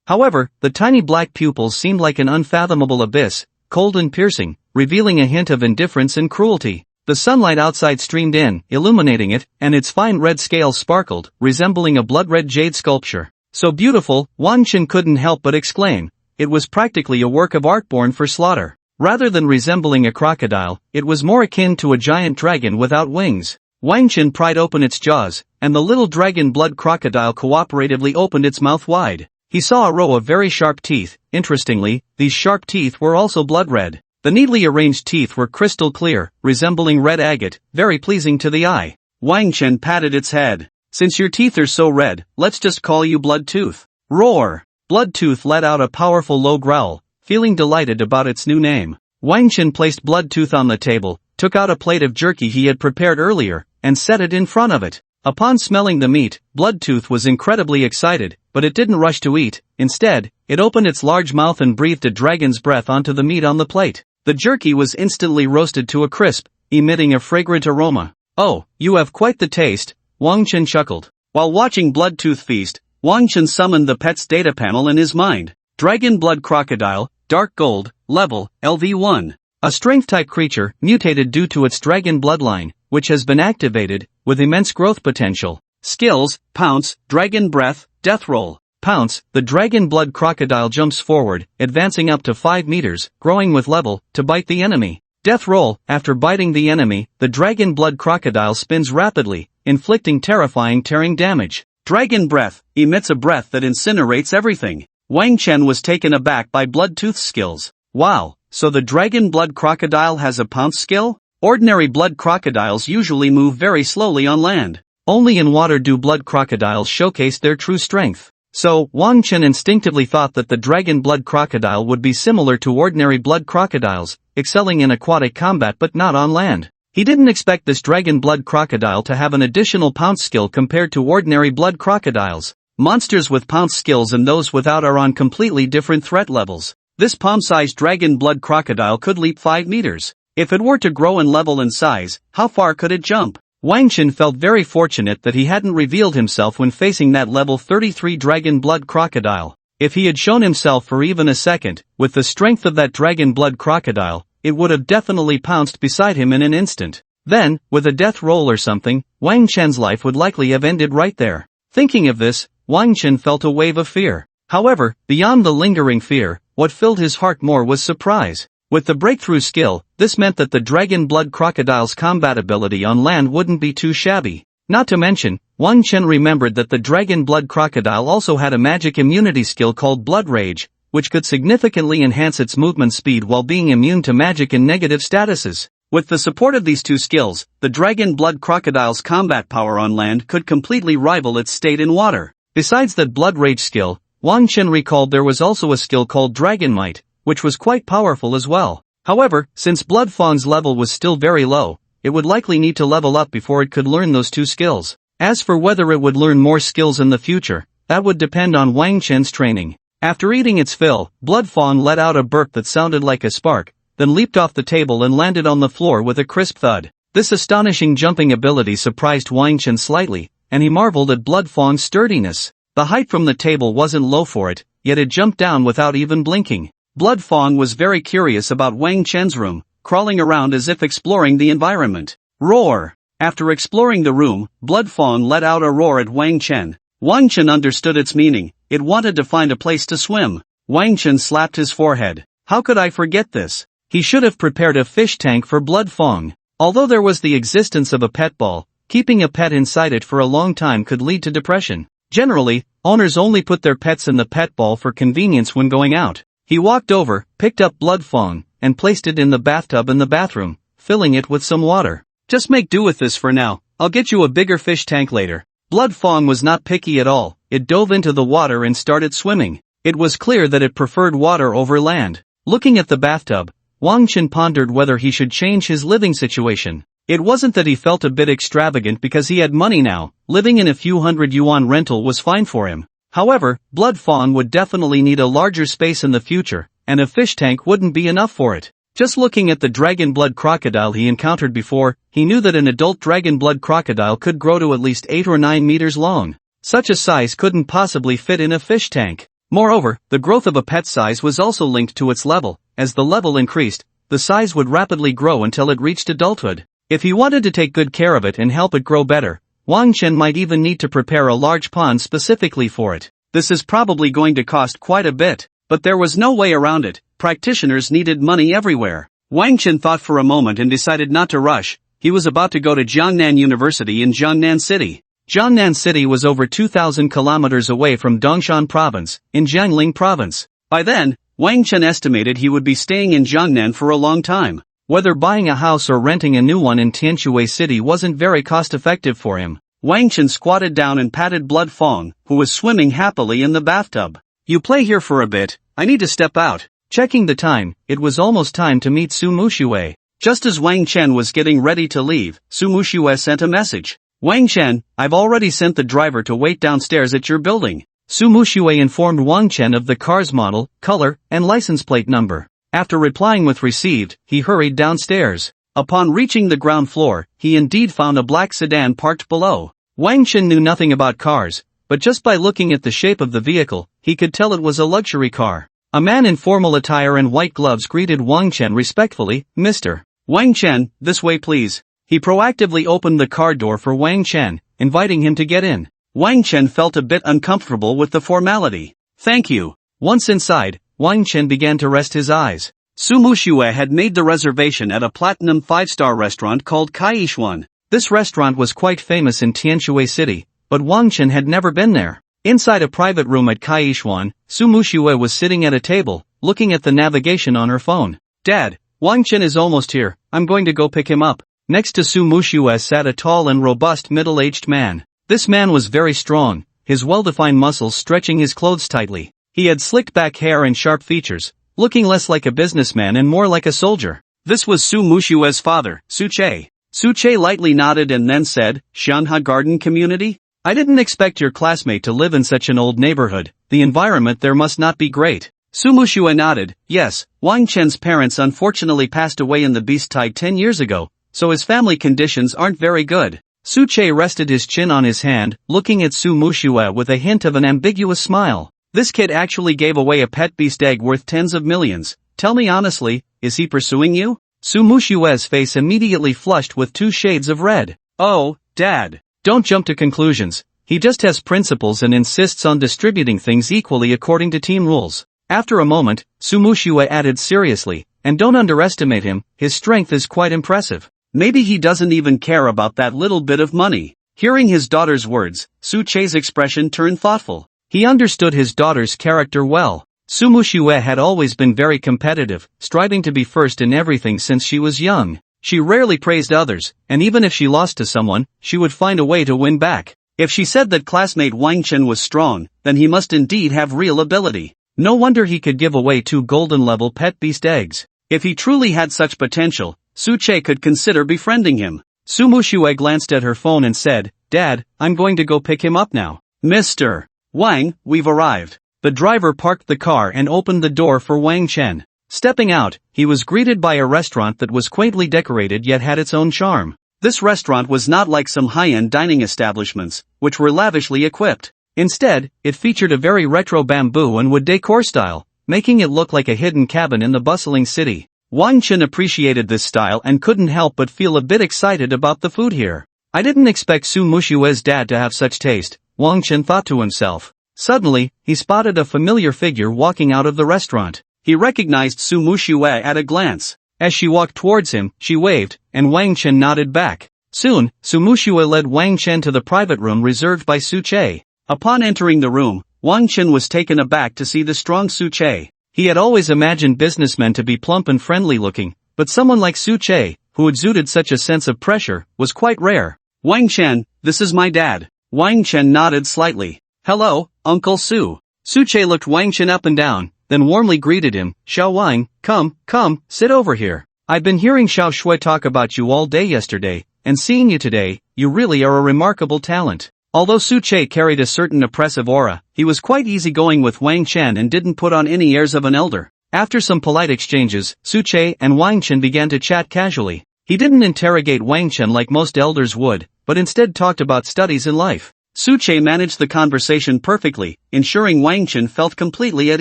However, the tiny black pupils seemed like an unfathomable abyss, cold and piercing, revealing a hint of indifference and cruelty. The sunlight outside streamed in, illuminating it, and its fine red scales sparkled, resembling a blood-red jade sculpture. So beautiful, Wang Chen couldn't help but exclaim, it was practically a work of art born for slaughter. Rather than resembling a crocodile, it was more akin to a giant dragon without wings. Wang Chen pried open its jaws, and the little dragon blood crocodile cooperatively opened its mouth wide. He saw a row of very sharp teeth. Interestingly, these sharp teeth were also blood red. The neatly arranged teeth were crystal clear, resembling red agate, very pleasing to the eye. Wang Chen patted its head. "Since your teeth are so red, let's just call you Bloodtooth." Roar! Bloodtooth let out a powerful low growl, feeling delighted about its new name. Wang Chen placed Bloodtooth on the table, took out a plate of jerky he had prepared earlier, and set it in front of it. Upon smelling the meat, Bloodtooth was incredibly excited, but it didn't rush to eat. Instead, it opened its large mouth and breathed a dragon's breath onto the meat on the plate. The jerky was instantly roasted to a crisp, emitting a fragrant aroma. "Oh, you have quite the taste," Wang Chen chuckled. While watching Bloodtooth feast, Wang Chen summoned the pet's data panel in his mind. Dragon Blood Crocodile, Dark Gold, Level, LV1. A strength-type creature, mutated due to its dragon bloodline, which has been activated, with immense growth potential. Skills: Pounce, Dragon Breath, Death Roll. Pounce, the dragon blood crocodile jumps forward, advancing up to 5 meters, growing with level, to bite the enemy. Death Roll, after biting the enemy, the dragon blood crocodile spins rapidly, inflicting terrifying tearing damage. Dragon Breath, emits a breath that incinerates everything. Wang Chen was taken aback by Bloodtooth's skills. Wow, so the dragon blood crocodile has a pounce skill? Ordinary blood crocodiles usually move very slowly on land. Only in water do blood crocodiles showcase their true strength. So, Wang Chen instinctively thought that the dragon blood crocodile would be similar to ordinary blood crocodiles, excelling in aquatic combat but not on land. He didn't expect this dragon blood crocodile to have an additional pounce skill compared to ordinary blood crocodiles. Monsters with pounce skills and those without are on completely different threat levels. This palm-sized dragon blood crocodile could leap 5 meters. If it were to grow in level and size, how far could it jump? Wang Chen felt very fortunate that he hadn't revealed himself when facing that level 33 dragon blood crocodile. If he had shown himself for even a second, with the strength of that dragon blood crocodile, it would have definitely pounced beside him in an instant. Then, with a death roll or something, Wang Chen's life would likely have ended right there. Thinking of this, Wang Chen felt a wave of fear. However, beyond the lingering fear, what filled his heart more was surprise. With the breakthrough skill, this meant that the dragon blood crocodile's combat ability on land wouldn't be too shabby. Not to mention, Wang Chen remembered that the dragon blood crocodile also had a magic immunity skill called Blood Rage, which could significantly enhance its movement speed while being immune to magic and negative statuses. With the support of these two skills, the dragon blood crocodile's combat power on land could completely rival its state in water. Besides that Blood Rage skill, Wang Chen recalled there was also a skill called Dragon Might, which was quite powerful as well. However, since Blood Fang's level was still very low, it would likely need to level up before it could learn those two skills. As for whether it would learn more skills in the future, that would depend on Wang Chen's training. After eating its fill, Blood Fang let out a burp that sounded like a spark, then leaped off the table and landed on the floor with a crisp thud. This astonishing jumping ability surprised Wang Chen slightly, and he marveled at Blood Fang's sturdiness. The height from the table wasn't low for it, yet it jumped down without even blinking. Blood Fang was very curious about Wang Chen's room, crawling around as if exploring the environment. Roar! After exploring the room, Blood Fang let out a roar at Wang Chen. Wang Chen understood its meaning. It wanted to find a place to swim. Wang Chen slapped his forehead. How could I forget this? He should have prepared a fish tank for Blood Fang. Although there was the existence of a pet ball, keeping a pet inside it for a long time could lead to depression. Generally, owners only put their pets in the pet ball for convenience when going out. He walked over, picked up Blood Fang, and placed it in the bathtub in the bathroom, filling it with some water. Just make do with this for now, I'll get you a bigger fish tank later. Blood Fang was not picky at all. It dove into the water and started swimming. It was clear that it preferred water over land. Looking at the bathtub, Wang Chen pondered whether he should change his living situation. It wasn't that he felt a bit extravagant because he had money now. Living in a few hundred yuan rental was fine for him. However, Blood Fang would definitely need a larger space in the future, and a fish tank wouldn't be enough for it. Just looking at the dragon blood crocodile he encountered before, he knew that an adult dragon blood crocodile could grow to at least 8 or 9 meters long. Such a size couldn't possibly fit in a fish tank. Moreover, the growth of a pet size was also linked to its level. As the level increased, the size would rapidly grow until it reached adulthood. If he wanted to take good care of it and help it grow better, Wang Chen might even need to prepare a large pond specifically for it. This is probably going to cost quite a bit. But there was no way around it. Practitioners needed money everywhere. Wang Chen thought for a moment and decided not to rush. He was about to go to Jiangnan University in Jiangnan City. Jiangnan City was over 2,000 kilometers away from Dongshan Province, in Jiangling Province. By then, Wang Chen estimated he would be staying in Jiangnan for a long time. Whether buying a house or renting a new one in Tianshui City wasn't very cost-effective for him. Wang Chen squatted down and patted Blood Fong, who was swimming happily in the bathtub. "You play here for a bit, I need to step out." Checking the time, it was almost time to meet Su Muxue. Just as Wang Chen was getting ready to leave, Su Muxue sent a message. "Wang Chen, I've already sent the driver to wait downstairs at your building." Su Muxue informed Wang Chen of the car's model, color, and license plate number. After replying with received, he hurried downstairs. Upon reaching the ground floor, he indeed found a black sedan parked below. Wang Chen knew nothing about cars, but just by looking at the shape of the vehicle, he could tell it was a luxury car. A man in formal attire and white gloves greeted Wang Chen respectfully. "Mr. Wang Chen, this way please." He proactively opened the car door for Wang Chen, inviting him to get in. Wang Chen felt a bit uncomfortable with the formality. "Thank you." Once inside, Wang Chen began to rest his eyes. Su Muxue had made the reservation at a platinum 5-star restaurant called Kaishuan. This restaurant was quite famous in Tianshui City, but Wang Chen had never been there. Inside a private room at Kaishuan, Su Muxue was sitting at a table, looking at the navigation on her phone. "Dad, Wang Chen is almost here, I'm going to go pick him up." Next to Su Muxue sat a tall and robust middle-aged man. This man was very strong, his well-defined muscles stretching his clothes tightly. He had slicked back hair and sharp features, looking less like a businessman and more like a soldier. This was Su Muxue's father, Su Che. Su Che lightly nodded and then said, "Shanha Garden Community? I didn't expect your classmate to live in such an old neighborhood, the environment there must not be great." Su Muxue nodded. "Yes, Wang Chen's parents unfortunately passed away in the beast tide 10 years ago, so his family conditions aren't very good." Su Che rested his chin on his hand, looking at Su Muxue with a hint of an ambiguous smile. "This kid actually gave away a pet beast egg worth tens of millions. Tell me honestly, is he pursuing you?" Su Muxue's face immediately flushed with 2 shades of red. "Oh, Dad. Don't jump to conclusions. He just has principles and insists on distributing things equally according to team rules." After a moment, Su Muxue added seriously, "And don't underestimate him, his strength is quite impressive. Maybe he doesn't even care about that little bit of money." Hearing his daughter's words, Su Che's expression turned thoughtful. He understood his daughter's character well. Su Muxue had always been very competitive, striving to be first in everything since she was young. She rarely praised others, and even if she lost to someone, she would find a way to win back. If she said that classmate Wang Chen was strong, then he must indeed have real ability. No wonder he could give away 2 golden-level pet beast eggs. If he truly had such potential, Su Che could consider befriending him. Su Muxue glanced at her phone and said, "Dad, I'm going to go pick him up now." "Mr. Wang, we've arrived." The driver parked the car and opened the door for Wang Chen. Stepping out, he was greeted by a restaurant that was quaintly decorated yet had its own charm. This restaurant was not like some high-end dining establishments, which were lavishly equipped. Instead, it featured a very retro bamboo and wood decor style, making it look like a hidden cabin in the bustling city. Wang Chen appreciated this style and couldn't help but feel a bit excited about the food here. "I didn't expect Su Muxue's dad to have such taste," Wang Chen thought to himself. Suddenly, he spotted a familiar figure walking out of the restaurant. He recognized Su Muxue at a glance. As she walked towards him, she waved, and Wang Chen nodded back. Soon, Su Muxue led Wang Chen to the private room reserved by Su Che. Upon entering the room, Wang Chen was taken aback to see the strong Su Che. He had always imagined businessmen to be plump and friendly-looking, but someone like Su Che, who exuded such a sense of pressure, was quite rare. "Wang Chen, this is my dad." Wang Chen nodded slightly. "Hello, Uncle Su." Su Che looked Wang Chen up and down, then warmly greeted him. "Xiao Wang, come, sit over here. I've been hearing Xiao Shui talk about you all day yesterday, and seeing you today, you really are a remarkable talent." Although Su Che carried a certain oppressive aura, he was quite easygoing with Wang Chen and didn't put on any airs of an elder. After some polite exchanges, Su Che and Wang Chen began to chat casually. He didn't interrogate Wang Chen like most elders would, but instead talked about studies and life. Su Che managed the conversation perfectly, ensuring Wang Chen felt completely at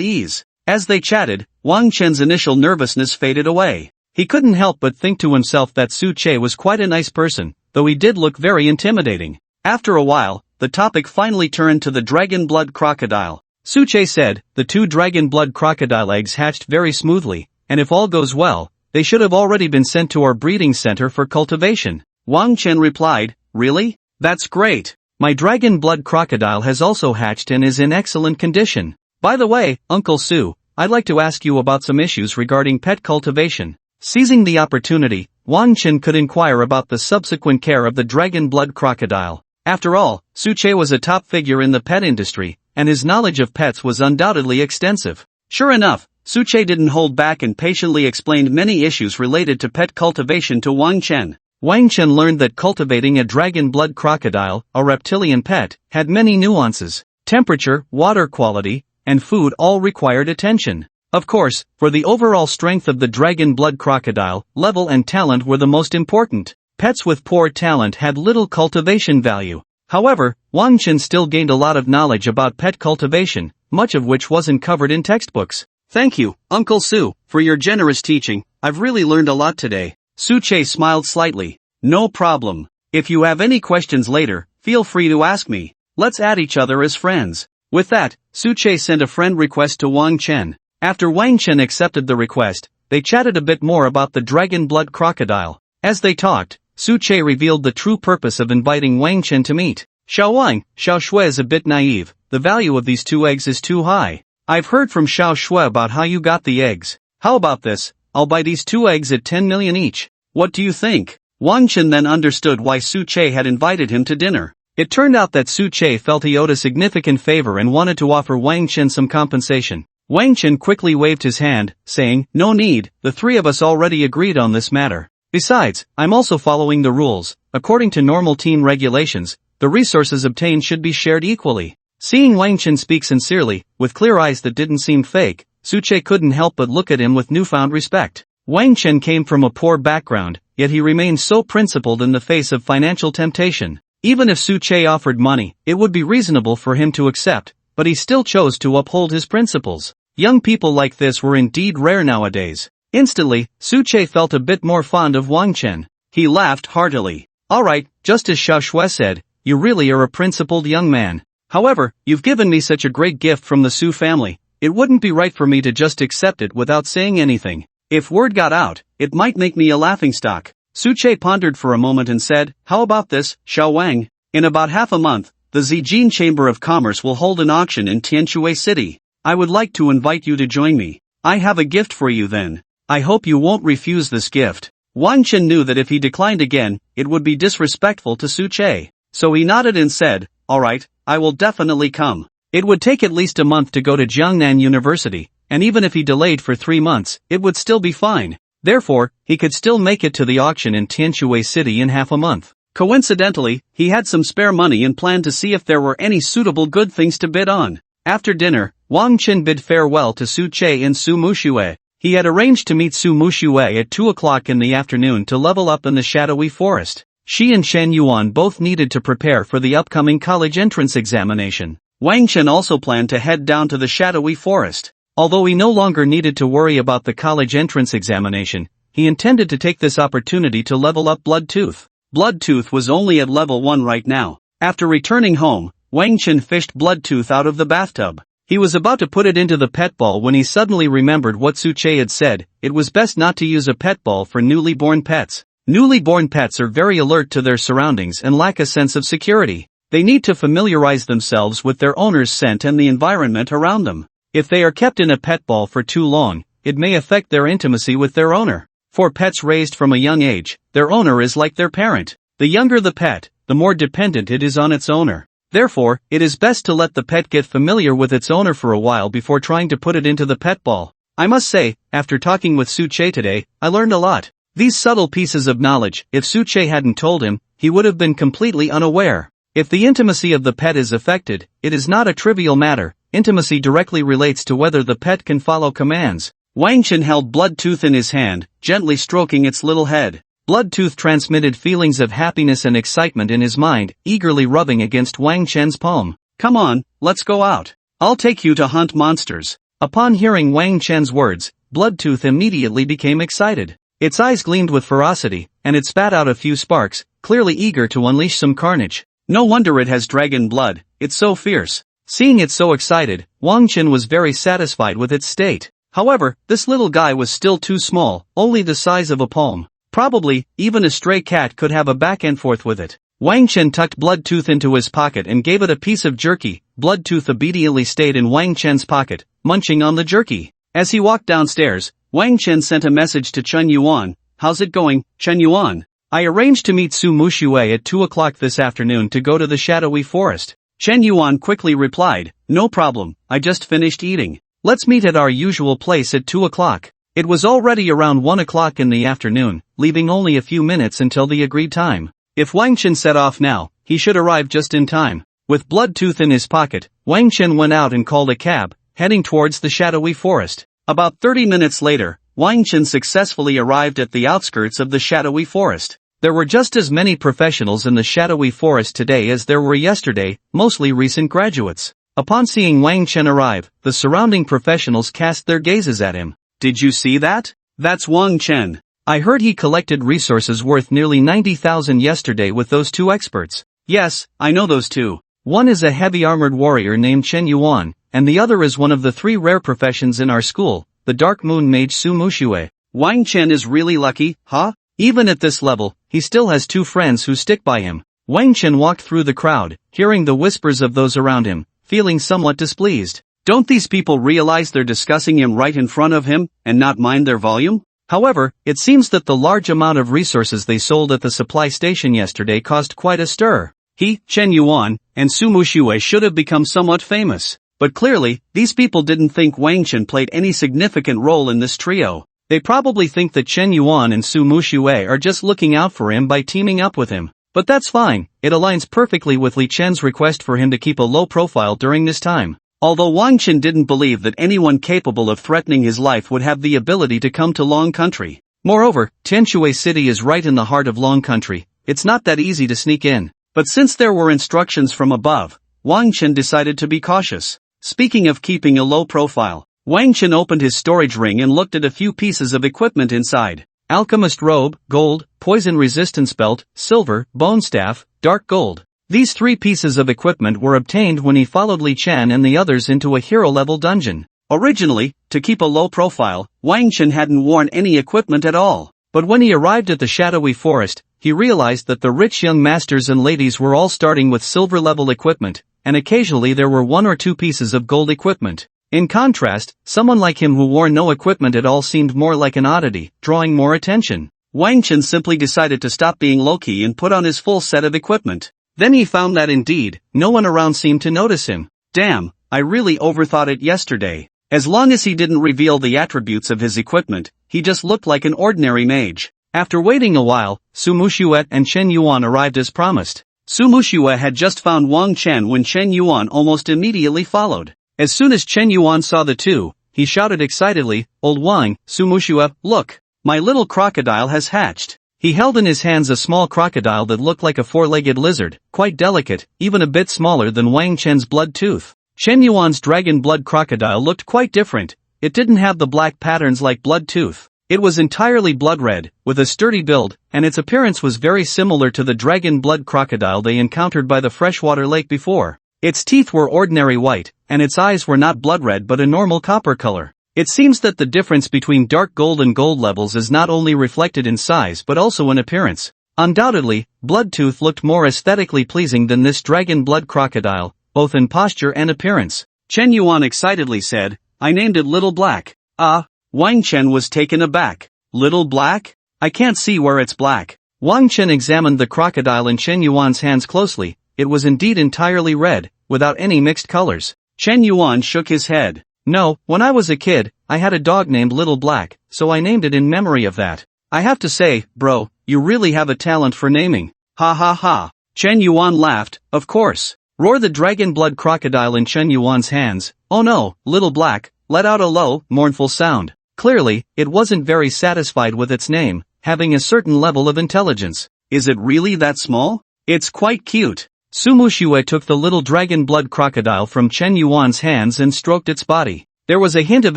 ease. As they chatted, Wang Chen's initial nervousness faded away. He couldn't help but think to himself that Su Che was quite a nice person, though he did look very intimidating. After a while, the topic finally turned to the dragon blood crocodile. Suche said, the 2 dragon blood crocodile eggs hatched very smoothly, and if all goes well, they should have already been sent to our breeding center for cultivation. Wang Chen replied, really? That's great. My dragon blood crocodile has also hatched and is in excellent condition. By the way, Uncle Su, I'd like to ask you about some issues regarding pet cultivation. Seizing the opportunity, Wang Chen could inquire about the subsequent care of the dragon blood crocodile. After all, Suche was a top figure in the pet industry, and his knowledge of pets was undoubtedly extensive. Sure enough, Suche didn't hold back and patiently explained many issues related to pet cultivation to Wang Chen. Wang Chen learned that cultivating a dragon blood crocodile, a reptilian pet, had many nuances. Temperature, water quality, and food all required attention. Of course, for the overall strength of the dragon blood crocodile, level and talent were the most important. Pets with poor talent had little cultivation value. However, Wang Chen still gained a lot of knowledge about pet cultivation, much of which wasn't covered in textbooks. Thank you, Uncle Su, for your generous teaching. I've really learned a lot today. Suche smiled slightly. No problem. If you have any questions later, feel free to ask me. Let's add each other as friends. With that, Suche sent a friend request to Wang Chen. After Wang Chen accepted the request, they chatted a bit more about the dragon blood crocodile. As they talked, Suche revealed the true purpose of inviting Wang Chen to meet. Xiao Wang, Xiao Shui is a bit naive. The value of these 2 eggs is too high. I've heard from Xiao Shui about how you got the eggs. How about this? I'll buy these 2 eggs at 10 million each. What do you think? Wang Chen then understood why Suche had invited him to dinner. It turned out that Suche felt he owed a significant favor and wanted to offer Wang Chen some compensation. Wang Chen quickly waved his hand, saying, no need, the 3 of us already agreed on this matter. Besides, I'm also following the rules. According to normal team regulations, the resources obtained should be shared equally. Seeing Wang Chen speak sincerely, with clear eyes that didn't seem fake, Suche couldn't help but look at him with newfound respect. Wang Chen came from a poor background, yet he remained so principled in the face of financial temptation. Even if Suche offered money, it would be reasonable for him to accept, but he still chose to uphold his principles. Young people like this were indeed rare nowadays. Instantly, Suche felt a bit more fond of Wang Chen. He laughed heartily. Alright, just as Xiao Shui said, you really are a principled young man. However, you've given me such a great gift from the Su family, it wouldn't be right for me to just accept it without saying anything. If word got out, it might make me a laughingstock. Suche pondered for a moment and said, how about this, Xiao Wang? In about half a month, the Zijin Chamber of Commerce will hold an auction in Tianshui City. I would like to invite you to join me. I have a gift for you then. I hope you won't refuse this gift. Wang Chen knew that if he declined again, it would be disrespectful to Suche. So he nodded and said, alright, I will definitely come. It would take at least a month to go to Jiangnan University, and even if he delayed for 3 months, it would still be fine. Therefore, he could still make it to the auction in Tianshui City in half a month. Coincidentally, he had some spare money and planned to see if there were any suitable good things to bid on. After dinner, Wang Chen bid farewell to Suche and Su Muxue. He had arranged to meet Su Muxue at 2 o'clock in the afternoon to level up in the shadowy forest. She and Shen Yuan both needed to prepare for the upcoming college entrance examination. Wang Chen also planned to head down to the shadowy forest. Although he no longer needed to worry about the college entrance examination, he intended to take this opportunity to level up Bloodtooth. Bloodtooth was only at level 1 right now. After returning home, Wang Chen fished Bloodtooth out of the bathtub. He was about to put it into the pet ball when he suddenly remembered what Suche had said. It was best not to use a pet ball for newly born pets. Newly born pets are very alert to their surroundings and lack a sense of security. They need to familiarize themselves with their owner's scent and the environment around them. If they are kept in a pet ball for too long, it may affect their intimacy with their owner. For pets raised from a young age, their owner is like their parent. The younger the pet, the more dependent it is on its owner. Therefore, it is best to let the pet get familiar with its owner for a while before trying to put it into the pet ball. I must say, after talking with Suche today, I learned a lot. These subtle pieces of knowledge, if Suche hadn't told him, he would have been completely unaware. If the intimacy of the pet is affected, it is not a trivial matter. Intimacy directly relates to whether the pet can follow commands. Wang Chen held Bloodtooth in his hand, gently stroking its little head. Bloodtooth transmitted feelings of happiness and excitement in his mind, eagerly rubbing against Wang Chen's palm. Come on, let's go out. I'll take you to hunt monsters. Upon hearing Wang Chen's words, Bloodtooth immediately became excited. Its eyes gleamed with ferocity, and it spat out a few sparks, clearly eager to unleash some carnage. No wonder it has dragon blood, it's so fierce. Seeing it so excited, Wang Chen was very satisfied with its state. However, this little guy was still too small, only the size of a palm. Probably, even a stray cat could have a back and forth with it. Wang Chen tucked Bloodtooth into his pocket and gave it a piece of jerky. Bloodtooth obediently stayed in Wang Chen's pocket, munching on the jerky. As he walked downstairs, Wang Chen sent a message to Chen Yuan. "How's it going, Chen Yuan? I arranged to meet Su Muxue at 2 o'clock this afternoon to go to the shadowy forest." Chen Yuan quickly replied, "No problem, I just finished eating. Let's meet at our usual place at 2 o'clock. It was already around 1 o'clock in the afternoon, leaving only a few minutes until the agreed time. If Wang Chen set off now, he should arrive just in time. With Bloodtooth in his pocket, Wang Chen went out and called a cab, heading towards the shadowy forest. About 30 minutes later, Wang Chen successfully arrived at the outskirts of the shadowy forest. There were just as many professionals in the shadowy forest today as there were yesterday, mostly recent graduates. Upon seeing Wang Chen arrive, the surrounding professionals cast their gazes at him. "Did you see that? That's Wang Chen. I heard he collected resources worth nearly 90,000 yesterday with those two experts." "Yes, I know those two. One is a heavy-armored warrior named Chen Yuan, and the other is one of the 3 rare professions in our school, the Dark Moon Mage Su Muxue. Wang Chen is really lucky, huh? Even at this level, he still has 2 friends who stick by him." Wang Chen walked through the crowd, hearing the whispers of those around him, feeling somewhat displeased. Don't these people realize they're discussing him right in front of him, and not mind their volume? However, it seems that the large amount of resources they sold at the supply station yesterday caused quite a stir. He, Chen Yuan, and Su Muxue should have become somewhat famous. But clearly, these people didn't think Wang Chen played any significant role in this trio. They probably think that Chen Yuan and Su Muxue are just looking out for him by teaming up with him. But that's fine, it aligns perfectly with Li Chen's request for him to keep a low profile during this time. Although Wang Chen didn't believe that anyone capable of threatening his life would have the ability to come to Long Country. Moreover, Tianshui City is right in the heart of Long Country, it's not that easy to sneak in. But since there were instructions from above, Wang Chen decided to be cautious. Speaking of keeping a low profile, Wang Chen opened his storage ring and looked at a few pieces of equipment inside. Alchemist robe, gold, poison resistance belt, silver, bone staff, dark gold. These 3 pieces of equipment were obtained when he followed Li Chen and the others into a hero-level dungeon. Originally, to keep a low profile, Wang Chen hadn't worn any equipment at all. But when he arrived at the shadowy forest, he realized that the rich young masters and ladies were all starting with silver-level equipment, and occasionally there were 1 or 2 pieces of gold equipment. In contrast, someone like him who wore no equipment at all seemed more like an oddity, drawing more attention. Wang Chen simply decided to stop being low-key and put on his full set of equipment. Then he found that indeed, no one around seemed to notice him. Damn, I really overthought it yesterday. As long as he didn't reveal the attributes of his equipment, he just looked like an ordinary mage. After waiting a while, Su Muxue and Chen Yuan arrived as promised. Su Muxue had just found Wang Chen when Chen Yuan almost immediately followed. As soon as Chen Yuan saw the two, he shouted excitedly, "Old Wang, Su Muxue, look! My little crocodile has hatched." He held in his hands a small crocodile that looked like a 4-legged lizard, quite delicate, even a bit smaller than Wang Chen's Bloodtooth. Chen Yuan's dragon blood crocodile looked quite different. It didn't have the black patterns like Bloodtooth. It was entirely blood red, with a sturdy build, and its appearance was very similar to the dragon blood crocodile they encountered by the freshwater lake before. Its teeth were ordinary white, and its eyes were not blood red but a normal copper color. It seems that the difference between dark gold and gold levels is not only reflected in size but also in appearance. Undoubtedly, Bloodtooth looked more aesthetically pleasing than this dragon blood crocodile, both in posture and appearance. Chen Yuan excitedly said, "I named it Little Black." Ah, Wang Chen was taken aback. Little Black? I can't see where it's black. Wang Chen examined the crocodile in Chen Yuan's hands closely. It was indeed entirely red, without any mixed colors. Chen Yuan shook his head. "No, when I was a kid, I had a dog named Little Black, so I named it in memory of that. I have to say, bro, you really have a talent for naming." Ha ha ha. Chen Yuan laughed, "Of course." Roared the dragon blood crocodile in Chen Yuan's hands. "Oh no, Little Black," let out a low, mournful sound. Clearly, it wasn't very satisfied with its name, having a certain level of intelligence. "Is it really that small? It's quite cute." Su Muxue took the little dragon blood crocodile from Chen Yuan's hands and stroked its body. There was a hint of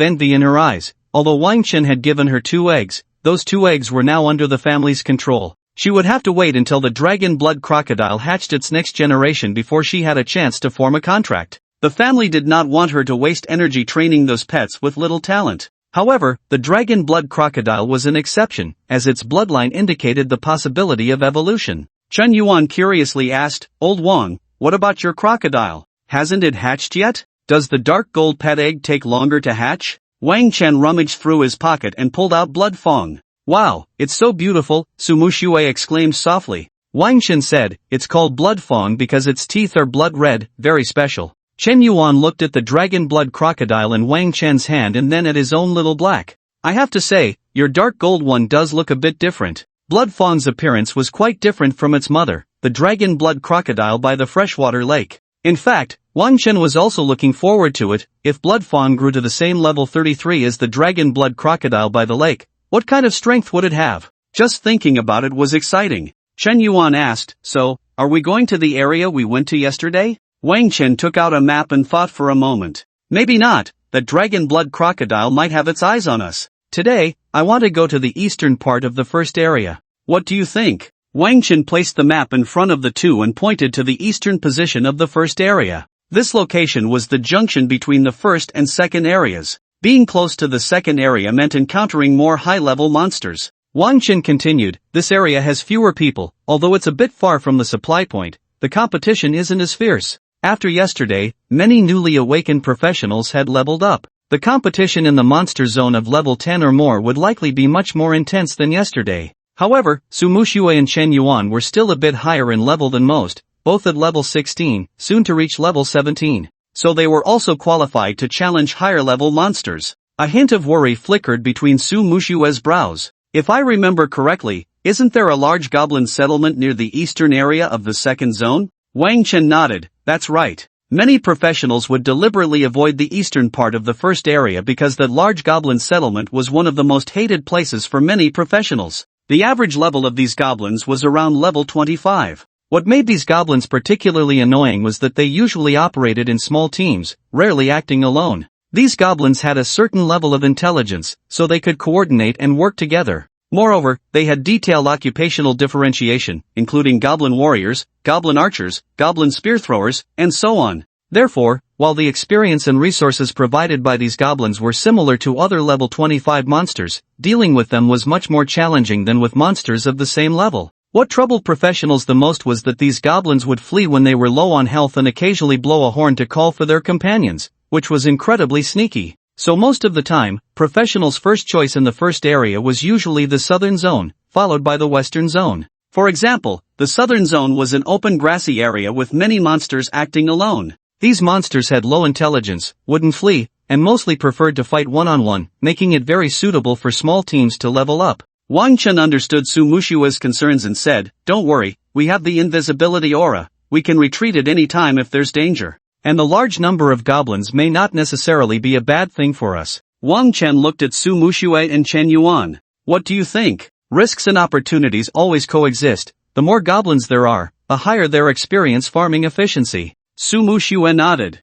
envy in her eyes. Although Wang Chen had given her 2 eggs, those 2 eggs were now under the family's control. She would have to wait until the dragon blood crocodile hatched its next generation before she had a chance to form a contract. The family did not want her to waste energy training those pets with little talent. However, the dragon blood crocodile was an exception, as its bloodline indicated the possibility of evolution. Chen Yuan curiously asked, "Old Wang, what about your crocodile? Hasn't it hatched yet? Does the dark gold pet egg take longer to hatch?" Wang Chen rummaged through his pocket and pulled out Blood Fong. "Wow, it's so beautiful," Su Muxue exclaimed softly. Wang Chen said, "It's called Blood Fong because its teeth are blood red, very special." Chen Yuan looked at the dragon blood crocodile in Wang Chen's hand and then at his own little black. "I have to say, your dark gold one does look a bit different." Blood Fong's appearance was quite different from its mother, the dragon blood crocodile by the freshwater lake. In fact, Wang Chen was also looking forward to it. If Blood Fong grew to the same level 33 as the dragon blood crocodile by the lake, what kind of strength would it have? Just thinking about it was exciting. Chen Yuan asked, "So, are we going to the area we went to yesterday?" Wang Chen took out a map and thought for a moment. "Maybe not, that dragon blood crocodile might have its eyes on us. Today, I want to go to the eastern part of the first area. What do you think?" Wang Chen placed the map in front of the two and pointed to the eastern position of the first area. This location was the junction between the first and second areas. Being close to the second area meant encountering more high-level monsters. Wang Chen continued, "This area has fewer people, although it's a bit far from the supply point. The competition isn't as fierce. After yesterday, many newly awakened professionals had leveled up. The competition in the monster zone of level 10 or more would likely be much more intense than yesterday." However, Su Muxue and Chen Yuan were still a bit higher in level than most, both at level 16, soon to reach level 17. So they were also qualified to challenge higher-level monsters. A hint of worry flickered between Su Muxue's brows. "If I remember correctly, isn't there a large goblin settlement near the eastern area of the second zone?" Wang Chen nodded. "That's right. Many professionals would deliberately avoid the eastern part of the first area because that large goblin settlement was one of the most hated places for many professionals. The average level of these goblins was around level 25. What made these goblins particularly annoying was that they usually operated in small teams, rarely acting alone. These goblins had a certain level of intelligence, so they could coordinate and work together. Moreover, they had detailed occupational differentiation, including goblin warriors, goblin archers, goblin spear throwers, and so on. Therefore, while the experience and resources provided by these goblins were similar to other level 25 monsters, dealing with them was much more challenging than with monsters of the same level. What troubled professionals the most was that these goblins would flee when they were low on health and occasionally blow a horn to call for their companions, which was incredibly sneaky. So most of the time, professionals' first choice in the first area was usually the southern zone, followed by the western zone. For example, the southern zone was an open grassy area with many monsters acting alone. These monsters had low intelligence, wouldn't flee, and mostly preferred to fight one-on-one, making it very suitable for small teams to level up. Wang Chen understood Su Muxue's concerns and said, "Don't worry, we have the invisibility aura. We can retreat at any time if there's danger. And the large number of goblins may not necessarily be a bad thing for us." Wang Chen looked at Su Muxue and Chen Yuan. "What do you think? Risks and opportunities always coexist. The more goblins there are, the higher their experience farming efficiency." Su Muxue nodded.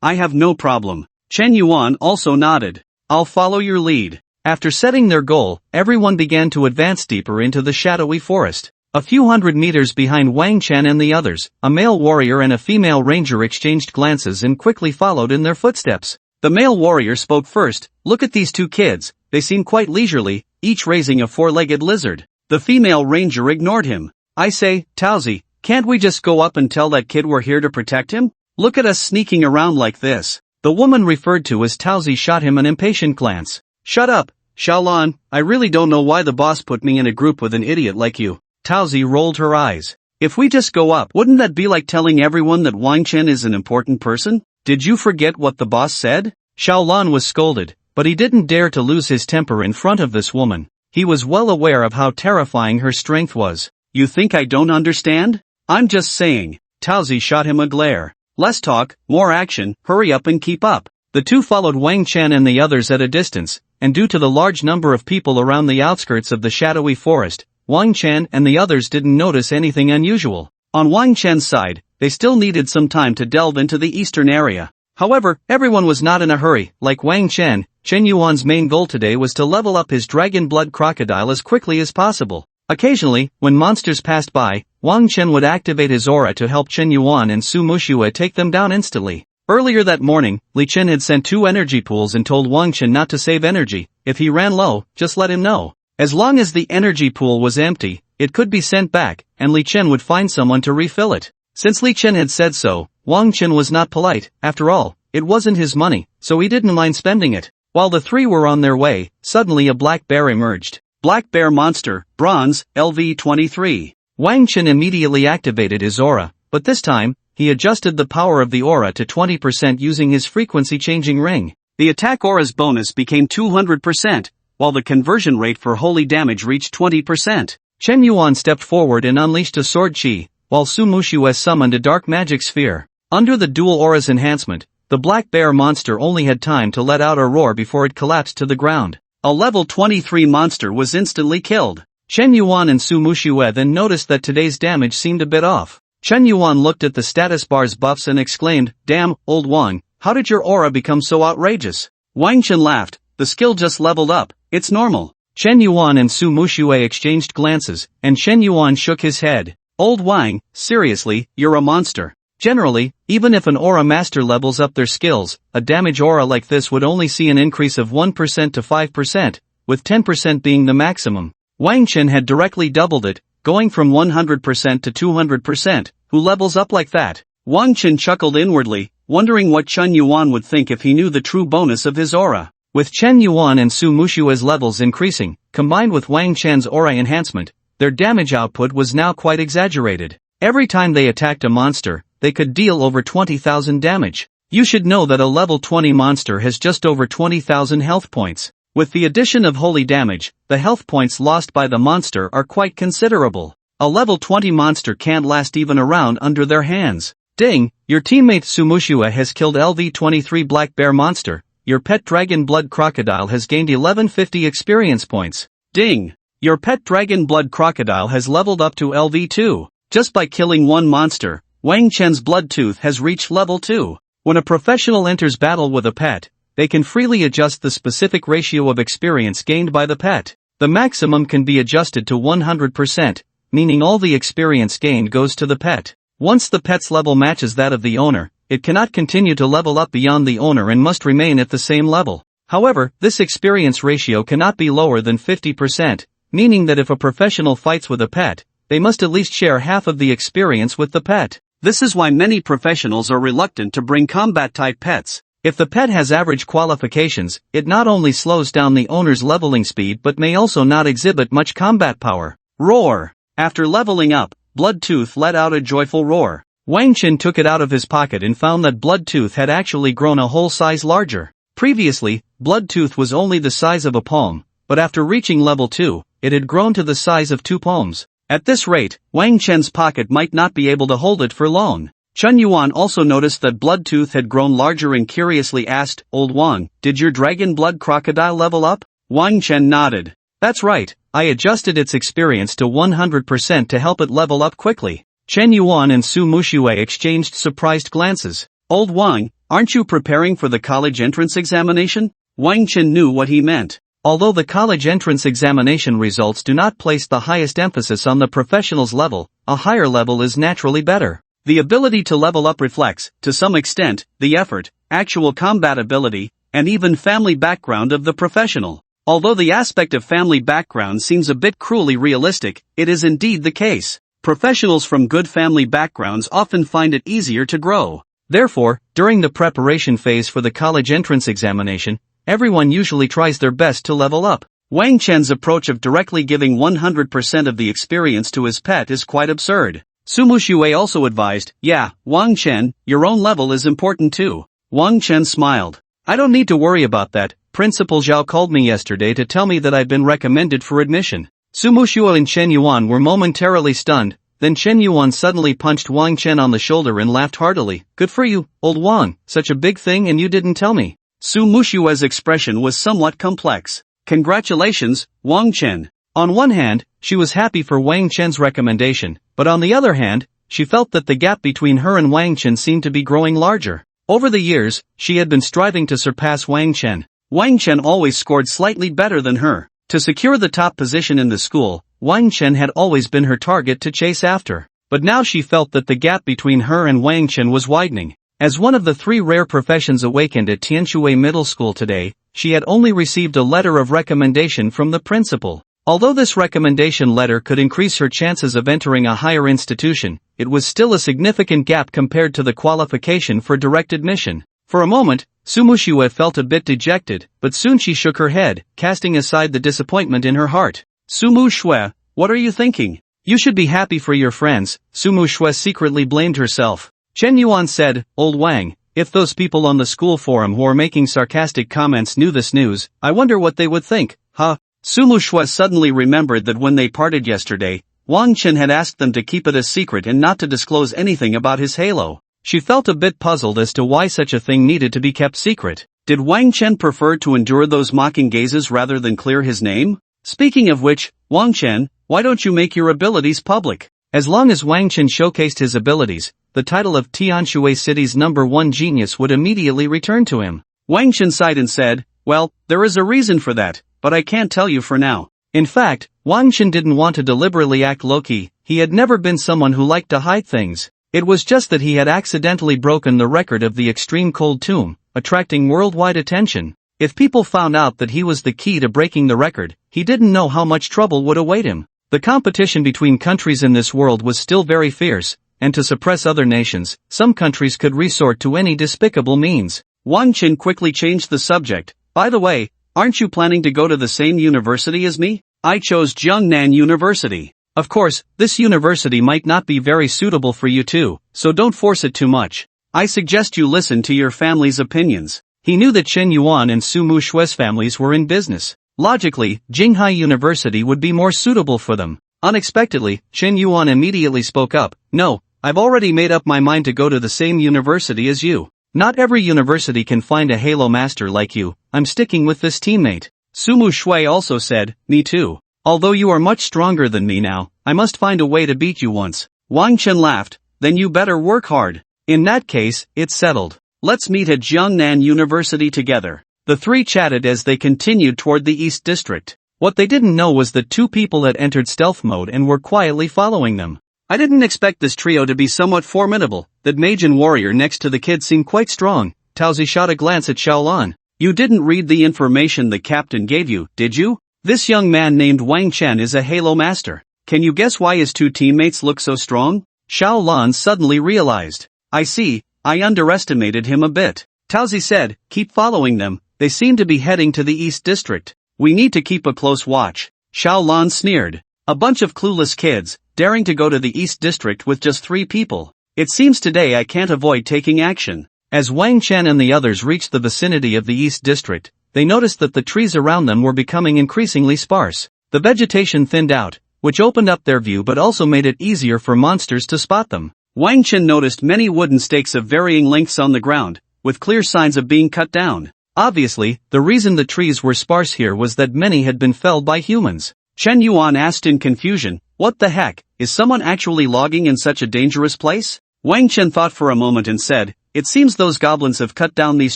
I have no problem." Chen Yuan also nodded. "I'll follow your lead." After setting their goal, everyone began to advance deeper into the shadowy forest. A few hundred meters behind Wang Chen and the others, a male warrior and a female ranger exchanged glances and quickly followed in their footsteps. The male warrior spoke first. "Look at these two kids, they seem quite leisurely, each raising a four-legged lizard." The female ranger ignored him. "I say, Taozi, can't we just go up and tell that kid we're here to protect him? Look at us sneaking around like this." The woman referred to as Taozi shot him an impatient glance. "Shut up, Xiaolan, I really don't know why the boss put me in a group with an idiot like you." Taozi rolled her eyes. "If we just go up, wouldn't that be like telling everyone that Wang Chen is an important person? Did you forget what the boss said?" Xiaolan was scolded, but he didn't dare to lose his temper in front of this woman. He was well aware of how terrifying her strength was. "You think I don't understand? I'm just saying." Taozi shot him a glare. "Less talk, more action, hurry up and keep up." The two followed Wang Chen and the others at a distance, and due to the large number of people around the outskirts of the shadowy forest, Wang Chen and the others didn't notice anything unusual. On Wang Chen's side, they still needed some time to delve into the eastern area. However, everyone was not in a hurry. Like Wang Chen, Chen Yuan's main goal today was to level up his dragon blood crocodile as quickly as possible. Occasionally, when monsters passed by, Wang Chen would activate his aura to help Chen Yuan and Su Muxue take them down instantly. Earlier that morning, Li Chen had sent 2 energy pools and told Wang Chen not to save energy. If he ran low, just let him know. As long as the energy pool was empty, it could be sent back, and Li Chen would find someone to refill it. Since Li Chen had said so, Wang Chen was not polite. After all, it wasn't his money, so he didn't mind spending it. While the 3 were on their way, suddenly a black bear emerged. Black bear monster, bronze, LV23. Wang Chen immediately activated his aura, but this time, he adjusted the power of the aura to 20% using his frequency-changing ring. The attack aura's bonus became 200%, while the conversion rate for holy damage reached 20%. Chen Yuan stepped forward and unleashed a sword chi, while Su Mushue summoned a dark magic sphere. Under the dual aura's enhancement, the black bear monster only had time to let out a roar before it collapsed to the ground. A level 23 monster was instantly killed. Chen Yuan and Su Mushue then noticed that today's damage seemed a bit off. Chen Yuan looked at the status bar's buffs and exclaimed, "Damn, old Wang, how did your aura become so outrageous?" Wang Chen laughed, "The skill just leveled up, it's normal." Chen Yuan and Su Mushue exchanged glances, and Chen Yuan shook his head. "Old Wang, seriously, you're a monster." Generally, even if an aura master levels up their skills, a damage aura like this would only see an increase of 1% to 5%, with 10% being the maximum. Wang Chen had directly doubled it, going from 100% to 200%, who levels up like that? Wang Chen chuckled inwardly, wondering what Chen Yuan would think if he knew the true bonus of his aura. With Chen Yuan and Su Mushue's levels increasing, combined with Wang Chen's aura enhancement, their damage output was now quite exaggerated. Every time they attacked a monster, they could deal over 20,000 damage. You should know that a level 20 monster has just over 20,000 health points. With the addition of holy damage, the health points lost by the monster are quite considerable. A level 20 monster can't last even a round under their hands. Ding, your teammate Sumushua has killed LV23 Black Bear Monster. Your pet Dragon Blood Crocodile has gained 1150 experience points. Ding, your pet Dragon Blood Crocodile has leveled up to LV2. Just by killing one monster, Wang Chen's Blood Tooth has reached level 2. When a professional enters battle with a pet, they can freely adjust the specific ratio of experience gained by the pet. The maximum can be adjusted to 100%, meaning all the experience gained goes to the pet. Once the pet's level matches that of the owner, it cannot continue to level up beyond the owner and must remain at the same level. However, this experience ratio cannot be lower than 50%, meaning that if a professional fights with a pet, they must at least share half of the experience with the pet. This is why many professionals are reluctant to bring combat-type pets. If the pet has average qualifications, it not only slows down the owner's leveling speed but may also not exhibit much combat power. Roar! After leveling up, Blood Tooth let out a joyful roar. Wang Chen took it out of his pocket and found that Blood Tooth had actually grown a whole size larger. Previously, Blood Tooth was only the size of a palm, but after reaching level 2, it had grown to the size of 2 palms. At this rate, Wang Chen's pocket might not be able to hold it for long. Chen Yuan also noticed that Blood Tooth had grown larger and curiously asked, "Old Wang, did your Dragon Blood Crocodile level up?" Wang Chen nodded. "That's right, I adjusted its experience to 100% to help it level up quickly." Chen Yuan and Su Mushue exchanged surprised glances. "Old Wang, aren't you preparing for the college entrance examination?" Wang Chen knew what he meant. Although the college entrance examination results do not place the highest emphasis on the professional's level, a higher level is naturally better. The ability to level up reflects, to some extent, the effort, actual combat ability, and even family background of the professional. Although the aspect of family background seems a bit cruelly realistic, it is indeed the case. Professionals from good family backgrounds often find it easier to grow. Therefore, during the preparation phase for the college entrance examination, everyone usually tries their best to level up. Wang Chen's approach of directly giving 100% of the experience to his pet is quite absurd. Su Mushue also advised, "Yeah, Wang Chen, your own level is important too." Wang Chen smiled. "I don't need to worry about that. Principal Zhao called me yesterday to tell me that I've been recommended for admission." Su Mushue and Chen Yuan were momentarily stunned, then Chen Yuan suddenly punched Wang Chen on the shoulder and laughed heartily. "Good for you, old Wang, such a big thing and you didn't tell me." Su Mushue's expression was somewhat complex. "Congratulations, Wang Chen." On one hand, she was happy for Wang Chen's recommendation, but on the other hand, she felt that the gap between her and Wang Chen seemed to be growing larger. Over the years, she had been striving to surpass Wang Chen. Wang Chen always scored slightly better than her. To secure the top position in the school, Wang Chen had always been her target to chase after. But now she felt that the gap between her and Wang Chen was widening. As one of the 3 rare professions awakened at Tianshui Middle School today, she had only received a letter of recommendation from the principal. Although this recommendation letter could increase her chances of entering a higher institution, it was still a significant gap compared to the qualification for direct admission. For a moment, Sumushiwe felt a bit dejected, but soon she shook her head, casting aside the disappointment in her heart. Sumushiwe, what are you thinking? You should be happy for your friends. Sumushiwe secretly blamed herself. Chen Yuan said, Old Wang, if those people on the school forum who are making sarcastic comments knew this news, I wonder what they would think, huh? Sumushiwe suddenly remembered that when they parted yesterday, Wang Chen had asked them to keep it a secret and not to disclose anything about his halo. She felt a bit puzzled as to why such a thing needed to be kept secret. Did Wang Chen prefer to endure those mocking gazes rather than clear his name? Speaking of which, Wang Chen, why don't you make your abilities public? As long as Wang Chen showcased his abilities, the title of Tianshui City's #1 genius would immediately return to him. Wang Chen sighed and said, well, there is a reason for that, but I can't tell you for now. In fact, Wang Chen didn't want to deliberately act low-key. He had never been someone who liked to hide things. It was just that he had accidentally broken the record of the extreme cold tomb, attracting worldwide attention. If people found out that he was the key to breaking the record, he didn't know how much trouble would await him. The competition between countries in this world was still very fierce, and to suppress other nations, some countries could resort to any despicable means. Wang Chen quickly changed the subject. By the way, aren't you planning to go to the same university as me? I chose Jiangnan University. Of course, this university might not be very suitable for you too, so don't force it too much. I suggest you listen to your family's opinions. He knew that Chen Yuan and Su Mushue's families were in business. Logically, Jinghai University would be more suitable for them. Unexpectedly, Chen Yuan immediately spoke up. No, I've already made up my mind to go to the same university as you. Not every university can find a Halo master like you. I'm sticking with this teammate. Su Mushue also said, me too. Although you are much stronger than me now, I must find a way to beat you once. Wang Chen laughed. Then you better work hard. In that case, it's settled. Let's meet at Jiangnan University together. The 3 chatted as they continued toward the East District. What they didn't know was that 2 people had entered stealth mode and were quietly following them. I didn't expect this trio to be somewhat formidable. That mage and warrior next to the kid seemed quite strong. Taozi shot a glance at Xiaolan. You didn't read the information the captain gave you, did you? This young man named Wang Chen is a Halo master. Can you guess why his 2 teammates look so strong? Xiaolan suddenly realized. I see, I underestimated him a bit. Taozi said, keep following them, they seem to be heading to the East District. We need to keep a close watch. Xiaolan sneered. A bunch of clueless kids, daring to go to the East District with just 3 people. It seems today I can't avoid taking action. As Wang Chen and the others reached the vicinity of the East District, they noticed that the trees around them were becoming increasingly sparse. The vegetation thinned out, which opened up their view but also made it easier for monsters to spot them. Wang Chen noticed many wooden stakes of varying lengths on the ground, with clear signs of being cut down. Obviously, the reason the trees were sparse here was that many had been felled by humans. Chen Yuan asked in confusion, what the heck, is someone actually logging in such a dangerous place? Wang Chen thought for a moment and said, it seems those goblins have cut down these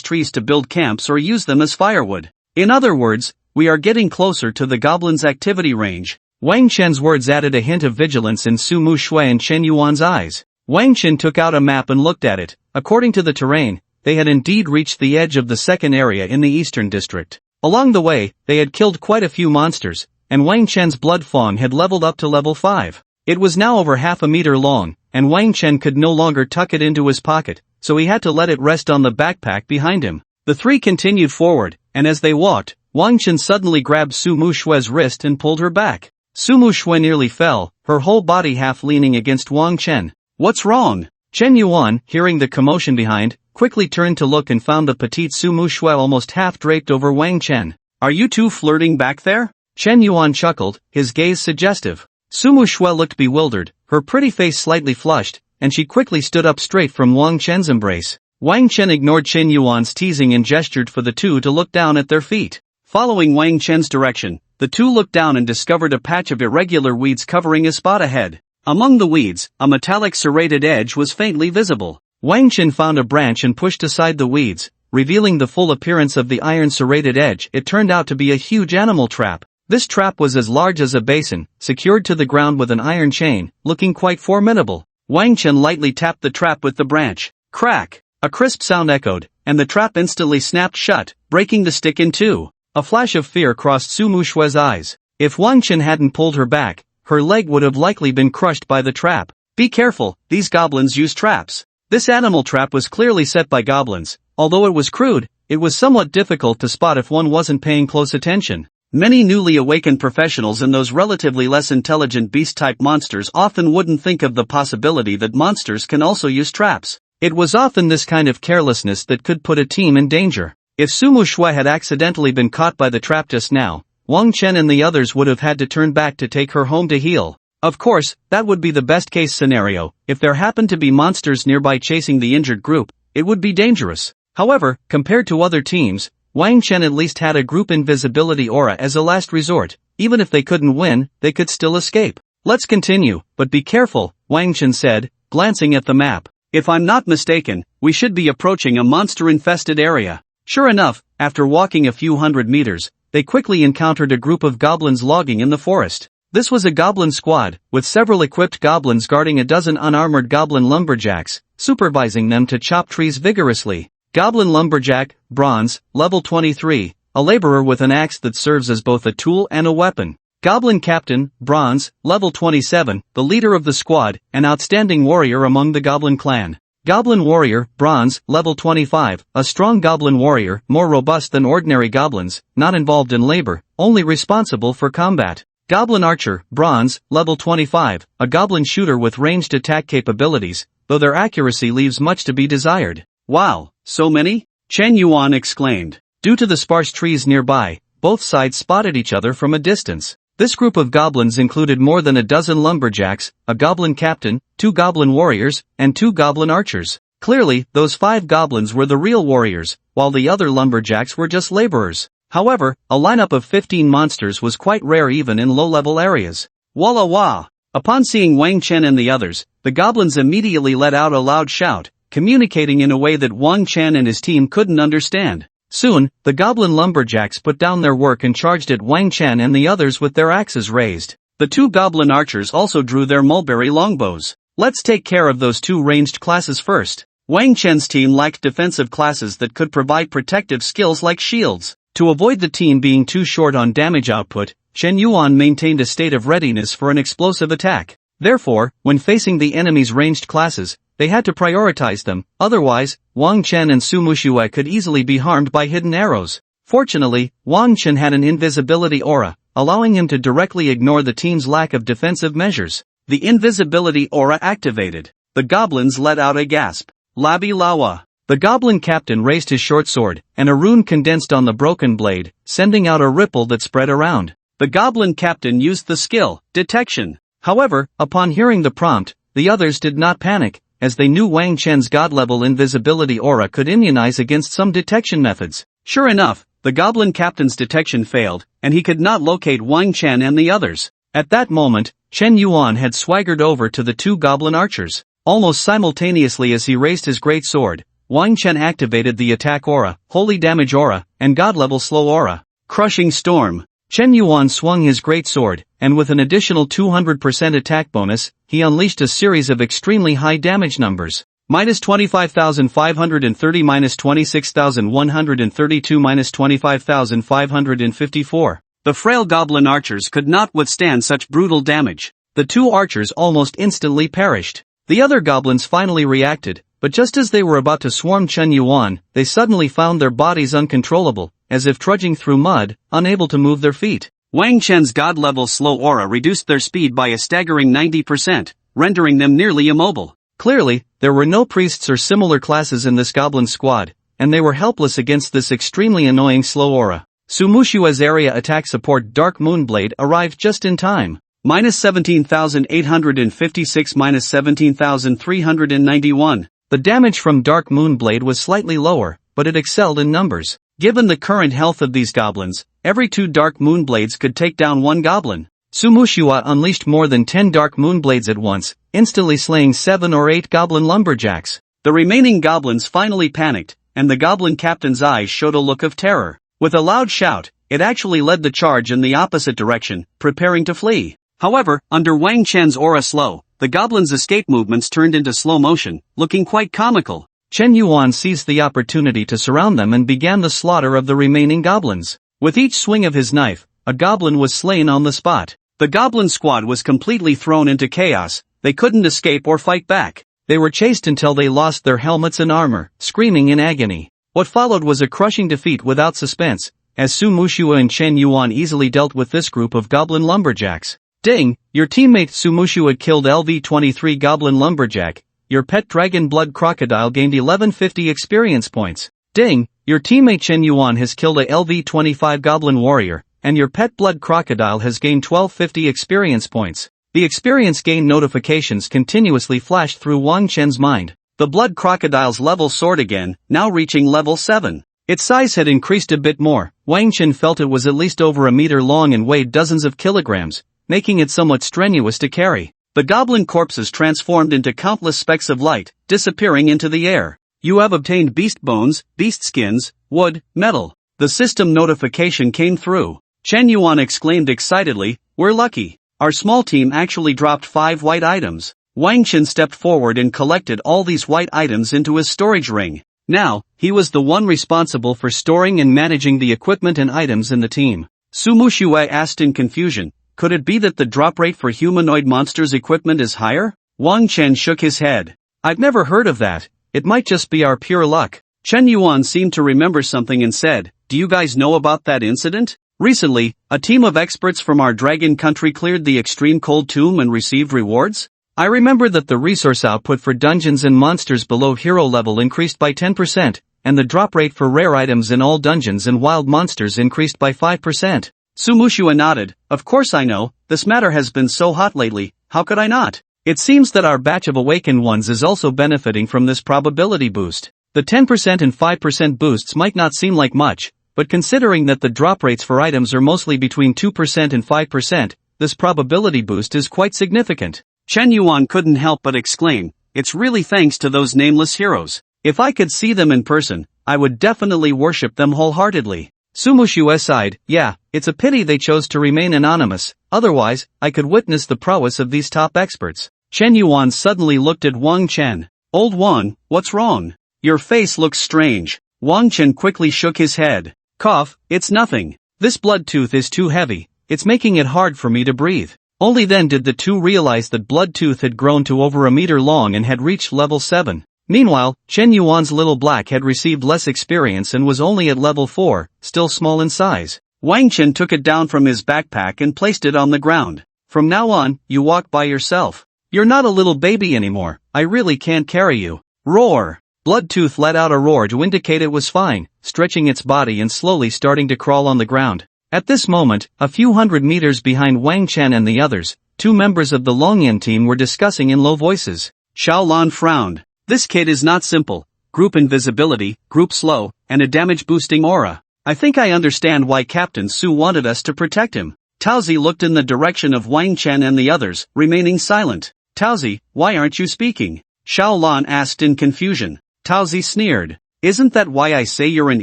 trees to build camps or use them as firewood. In other words, we are getting closer to the goblins' activity range. Wang Chen's words added a hint of vigilance in Su Mushui and Chen Yuan's eyes. Wang Chen took out a map and looked at it. According to the terrain, they had indeed reached the edge of the second area in the eastern district. Along the way, they had killed quite a few monsters, and Wang Chen's blood fang had leveled up to level 5. It was now over half a meter long, and Wang Chen could no longer tuck it into his pocket, so he had to let it rest on the backpack behind him. The 3 continued forward, and as they walked, Wang Chen suddenly grabbed Su Mushue's wrist and pulled her back. Su Mushue nearly fell, her whole body half leaning against Wang Chen. What's wrong? Chen Yuan, hearing the commotion behind, quickly turned to look and found the petite Su Mushue almost half draped over Wang Chen. Are you 2 flirting back there? Chen Yuan chuckled, his gaze suggestive. Su Mushue looked bewildered, her pretty face slightly flushed, and she quickly stood up straight from Wang Chen's embrace. Wang Chen ignored Chen Yuan's teasing and gestured for the 2 to look down at their feet. Following Wang Chen's direction, the 2 looked down and discovered a patch of irregular weeds covering a spot ahead. Among the weeds, a metallic serrated edge was faintly visible. Wang Chen found a branch and pushed aside the weeds, revealing the full appearance of the iron serrated edge. It turned out to be a huge animal trap. This trap was as large as a basin, secured to the ground with an iron chain, looking quite formidable. Wang Chen lightly tapped the trap with the branch. Crack! A crisp sound echoed, and the trap instantly snapped shut, breaking the stick in two. A flash of fear crossed Su Mushue's eyes. If Wang Chen hadn't pulled her back, her leg would have likely been crushed by the trap. Be careful, these goblins use traps. This animal trap was clearly set by goblins. Although it was crude, it was somewhat difficult to spot if one wasn't paying close attention. Many newly awakened professionals and those relatively less intelligent beast-type monsters often wouldn't think of the possibility that monsters can also use traps. It was often this kind of carelessness that could put a team in danger. If Su Mushue had accidentally been caught by the trap just now, Wang Chen and the others would have had to turn back to take her home to heal. Of course, that would be the best-case scenario. If there happened to be monsters nearby chasing the injured group, it would be dangerous. However, compared to other teams, Wang Chen at least had a group invisibility aura as a last resort. Even if they couldn't win, they could still escape. Let's continue, but be careful, Wang Chen said, glancing at the map. If I'm not mistaken, we should be approaching a monster-infested area. Sure enough, after walking a few hundred meters, they quickly encountered a group of goblins logging in the forest. This was a goblin squad, with several equipped goblins guarding a dozen unarmored goblin lumberjacks, supervising them to chop trees vigorously. Goblin lumberjack, bronze, level 23, a laborer with an axe that serves as both a tool and a weapon. Goblin captain, bronze, level 27, the leader of the squad, an outstanding warrior among the goblin clan. Goblin warrior, bronze, level 25, a strong goblin warrior, more robust than ordinary goblins, not involved in labor, only responsible for combat. Goblin archer, bronze, level 25, a goblin shooter with ranged attack capabilities, though their accuracy leaves much to be desired. Wow, so many? Chen Yuan exclaimed. Due to the sparse trees nearby, both sides spotted each other from a distance. This group of goblins included more than a dozen lumberjacks, a goblin captain, 2 goblin warriors, and 2 goblin archers. Clearly, those 5 goblins were the real warriors, while the other lumberjacks were just laborers. However, a lineup of 15 monsters was quite rare even in low-level areas. Walla wah! Upon seeing Wang Chen and the others, the goblins immediately let out a loud shout, communicating in a way that Wang Chen and his team couldn't understand. Soon, the goblin lumberjacks put down their work and charged at Wang Chen and the others with their axes raised. The 2 goblin archers also drew their mulberry longbows. Let's take care of those 2 ranged classes first. Wang Chen's team lacked defensive classes that could provide protective skills like shields. To avoid the team being too short on damage output, Chen Yuan maintained a state of readiness for an explosive attack. Therefore, when facing the enemy's ranged classes, they had to prioritize them, otherwise, Wang Chen and Su Mushue could easily be harmed by hidden arrows. Fortunately, Wang Chen had an invisibility aura, allowing him to directly ignore the team's lack of defensive measures. The invisibility aura activated. The goblins let out a gasp. Labi Lawa. The goblin captain raised his short sword, and a rune condensed on the broken blade, sending out a ripple that spread around. The goblin captain used the skill, detection. However, upon hearing the prompt, the others did not panic, as they knew Wang Chen's god-level invisibility aura could immunize against some detection methods. Sure enough, the goblin captain's detection failed, and he could not locate Wang Chen and the others. At that moment, Chen Yuan had swaggered over to the 2 goblin archers. Almost simultaneously as he raised his great sword, Wang Chen activated the attack aura, holy damage aura, and god-level slow aura. Crushing storm. Chen Yuan swung his great sword, and with an additional 200% attack bonus, he unleashed a series of extremely high damage numbers. Minus 25,530, minus 26,132, minus 25,554. The frail goblin archers could not withstand such brutal damage. The 2 archers almost instantly perished. The other goblins finally reacted, but just as they were about to swarm Chen Yuan, they suddenly found their bodies uncontrollable, as if trudging through mud, unable to move their feet. Wang Chen's god-level slow aura reduced their speed by a staggering 90%, rendering them nearly immobile. Clearly, there were no priests or similar classes in this goblin squad, and they were helpless against this extremely annoying slow aura. Su Mushue's area attack support Dark Moonblade arrived just in time. Minus 17,856, minus 17,391. The damage from Dark Moonblade was slightly lower, but it excelled in numbers. Given the current health of these goblins, every 2 Dark Moonblades could take down 1 goblin. Su Mushue unleashed more than 10 Dark Moonblades at once, instantly slaying 7 or 8 goblin lumberjacks. The remaining goblins finally panicked, and the goblin captain's eyes showed a look of terror. With a loud shout, it actually led the charge in the opposite direction, preparing to flee. However, under Wang Chen's aura slow, the goblins' escape movements turned into slow motion, looking quite comical. Chen Yuan seized the opportunity to surround them and began the slaughter of the remaining goblins. With each swing of his knife, a goblin was slain on the spot. The goblin squad was completely thrown into chaos. They couldn't escape or fight back. They were chased until they lost their helmets and armor, screaming in agony. What followed was a crushing defeat without suspense, as Su Mushua and Chen Yuan easily dealt with this group of goblin lumberjacks. Ding! Your teammate Su Mushua killed LV-23 goblin lumberjack. Your pet dragon blood crocodile gained 1150 experience points. Ding! Your teammate Chen Yuan has killed a LV-25 goblin warrior, and your pet blood crocodile has gained 1250 experience points. The experience gain notifications continuously flashed through Wang Chen's mind. The blood crocodile's level soared again, now reaching level 7. Its size had increased a bit more. Wang Chen felt it was at least over a meter long and weighed dozens of kilograms, making it somewhat strenuous to carry. The goblin corpses transformed into countless specks of light, disappearing into the air. You have obtained beast bones, beast skins, wood, metal. The system notification came through. Chen Yuan exclaimed excitedly, "We're lucky. Our small team actually dropped 5 white items." Wang Chen stepped forward and collected all these white items into his storage ring. Now, he was the one responsible for storing and managing the equipment and items in the team. Su Mushua asked in confusion, "Could it be that the drop rate for humanoid monsters' equipment is higher?" Wang Chen shook his head. "I've never heard of that. It might just be our pure luck." Chen Yuan seemed to remember something and said, "Do you guys know about that incident? Recently, a team of experts from our dragon country cleared the extreme cold tomb and received rewards? I remember that the resource output for dungeons and monsters below hero level increased by 10%, and the drop rate for rare items in all dungeons and wild monsters increased by 5%. Su Mushua nodded. "Of course I know, this matter has been so hot lately, how could I not? It seems that our batch of awakened ones is also benefiting from this probability boost. The 10% and 5% boosts might not seem like much, but considering that the drop rates for items are mostly between 2% and 5%, this probability boost is quite significant." Chen Yuan couldn't help but exclaim, "It's really thanks to those nameless heroes. If I could see them in person, I would definitely worship them wholeheartedly." Su Mushua sighed, "Yeah, it's a pity they chose to remain anonymous, otherwise, I could witness the prowess of these top experts." Chen Yuan suddenly looked at Wang Chen. "Old Wang, what's wrong? Your face looks strange." Wang Chen quickly shook his head. "Cough, it's nothing. This blood tooth is too heavy, it's making it hard for me to breathe." Only then did the two realize that blood tooth had grown to over a meter long and had reached level 7. Meanwhile, Chen Yuan's little black had received less experience and was only at level 4, still small in size. Wang Chen took it down from his backpack and placed it on the ground. "From now on, you walk by yourself. You're not a little baby anymore, I really can't carry you." Roar! Bloodtooth let out a roar to indicate it was fine, stretching its body and slowly starting to crawl on the ground. At this moment, a few hundred meters behind Wang Chen and the others, 2 members of the Longyan team were discussing in low voices. Xiaolan frowned. "This kid is not simple. Group invisibility, group slow, and a damage-boosting aura. I think I understand why Captain Su wanted us to protect him." Taozi looked in the direction of Wang Chen and the others, remaining silent. "Taozi, why aren't you speaking?" Xiaolan asked in confusion. Taozi sneered. "Isn't that why I say you're an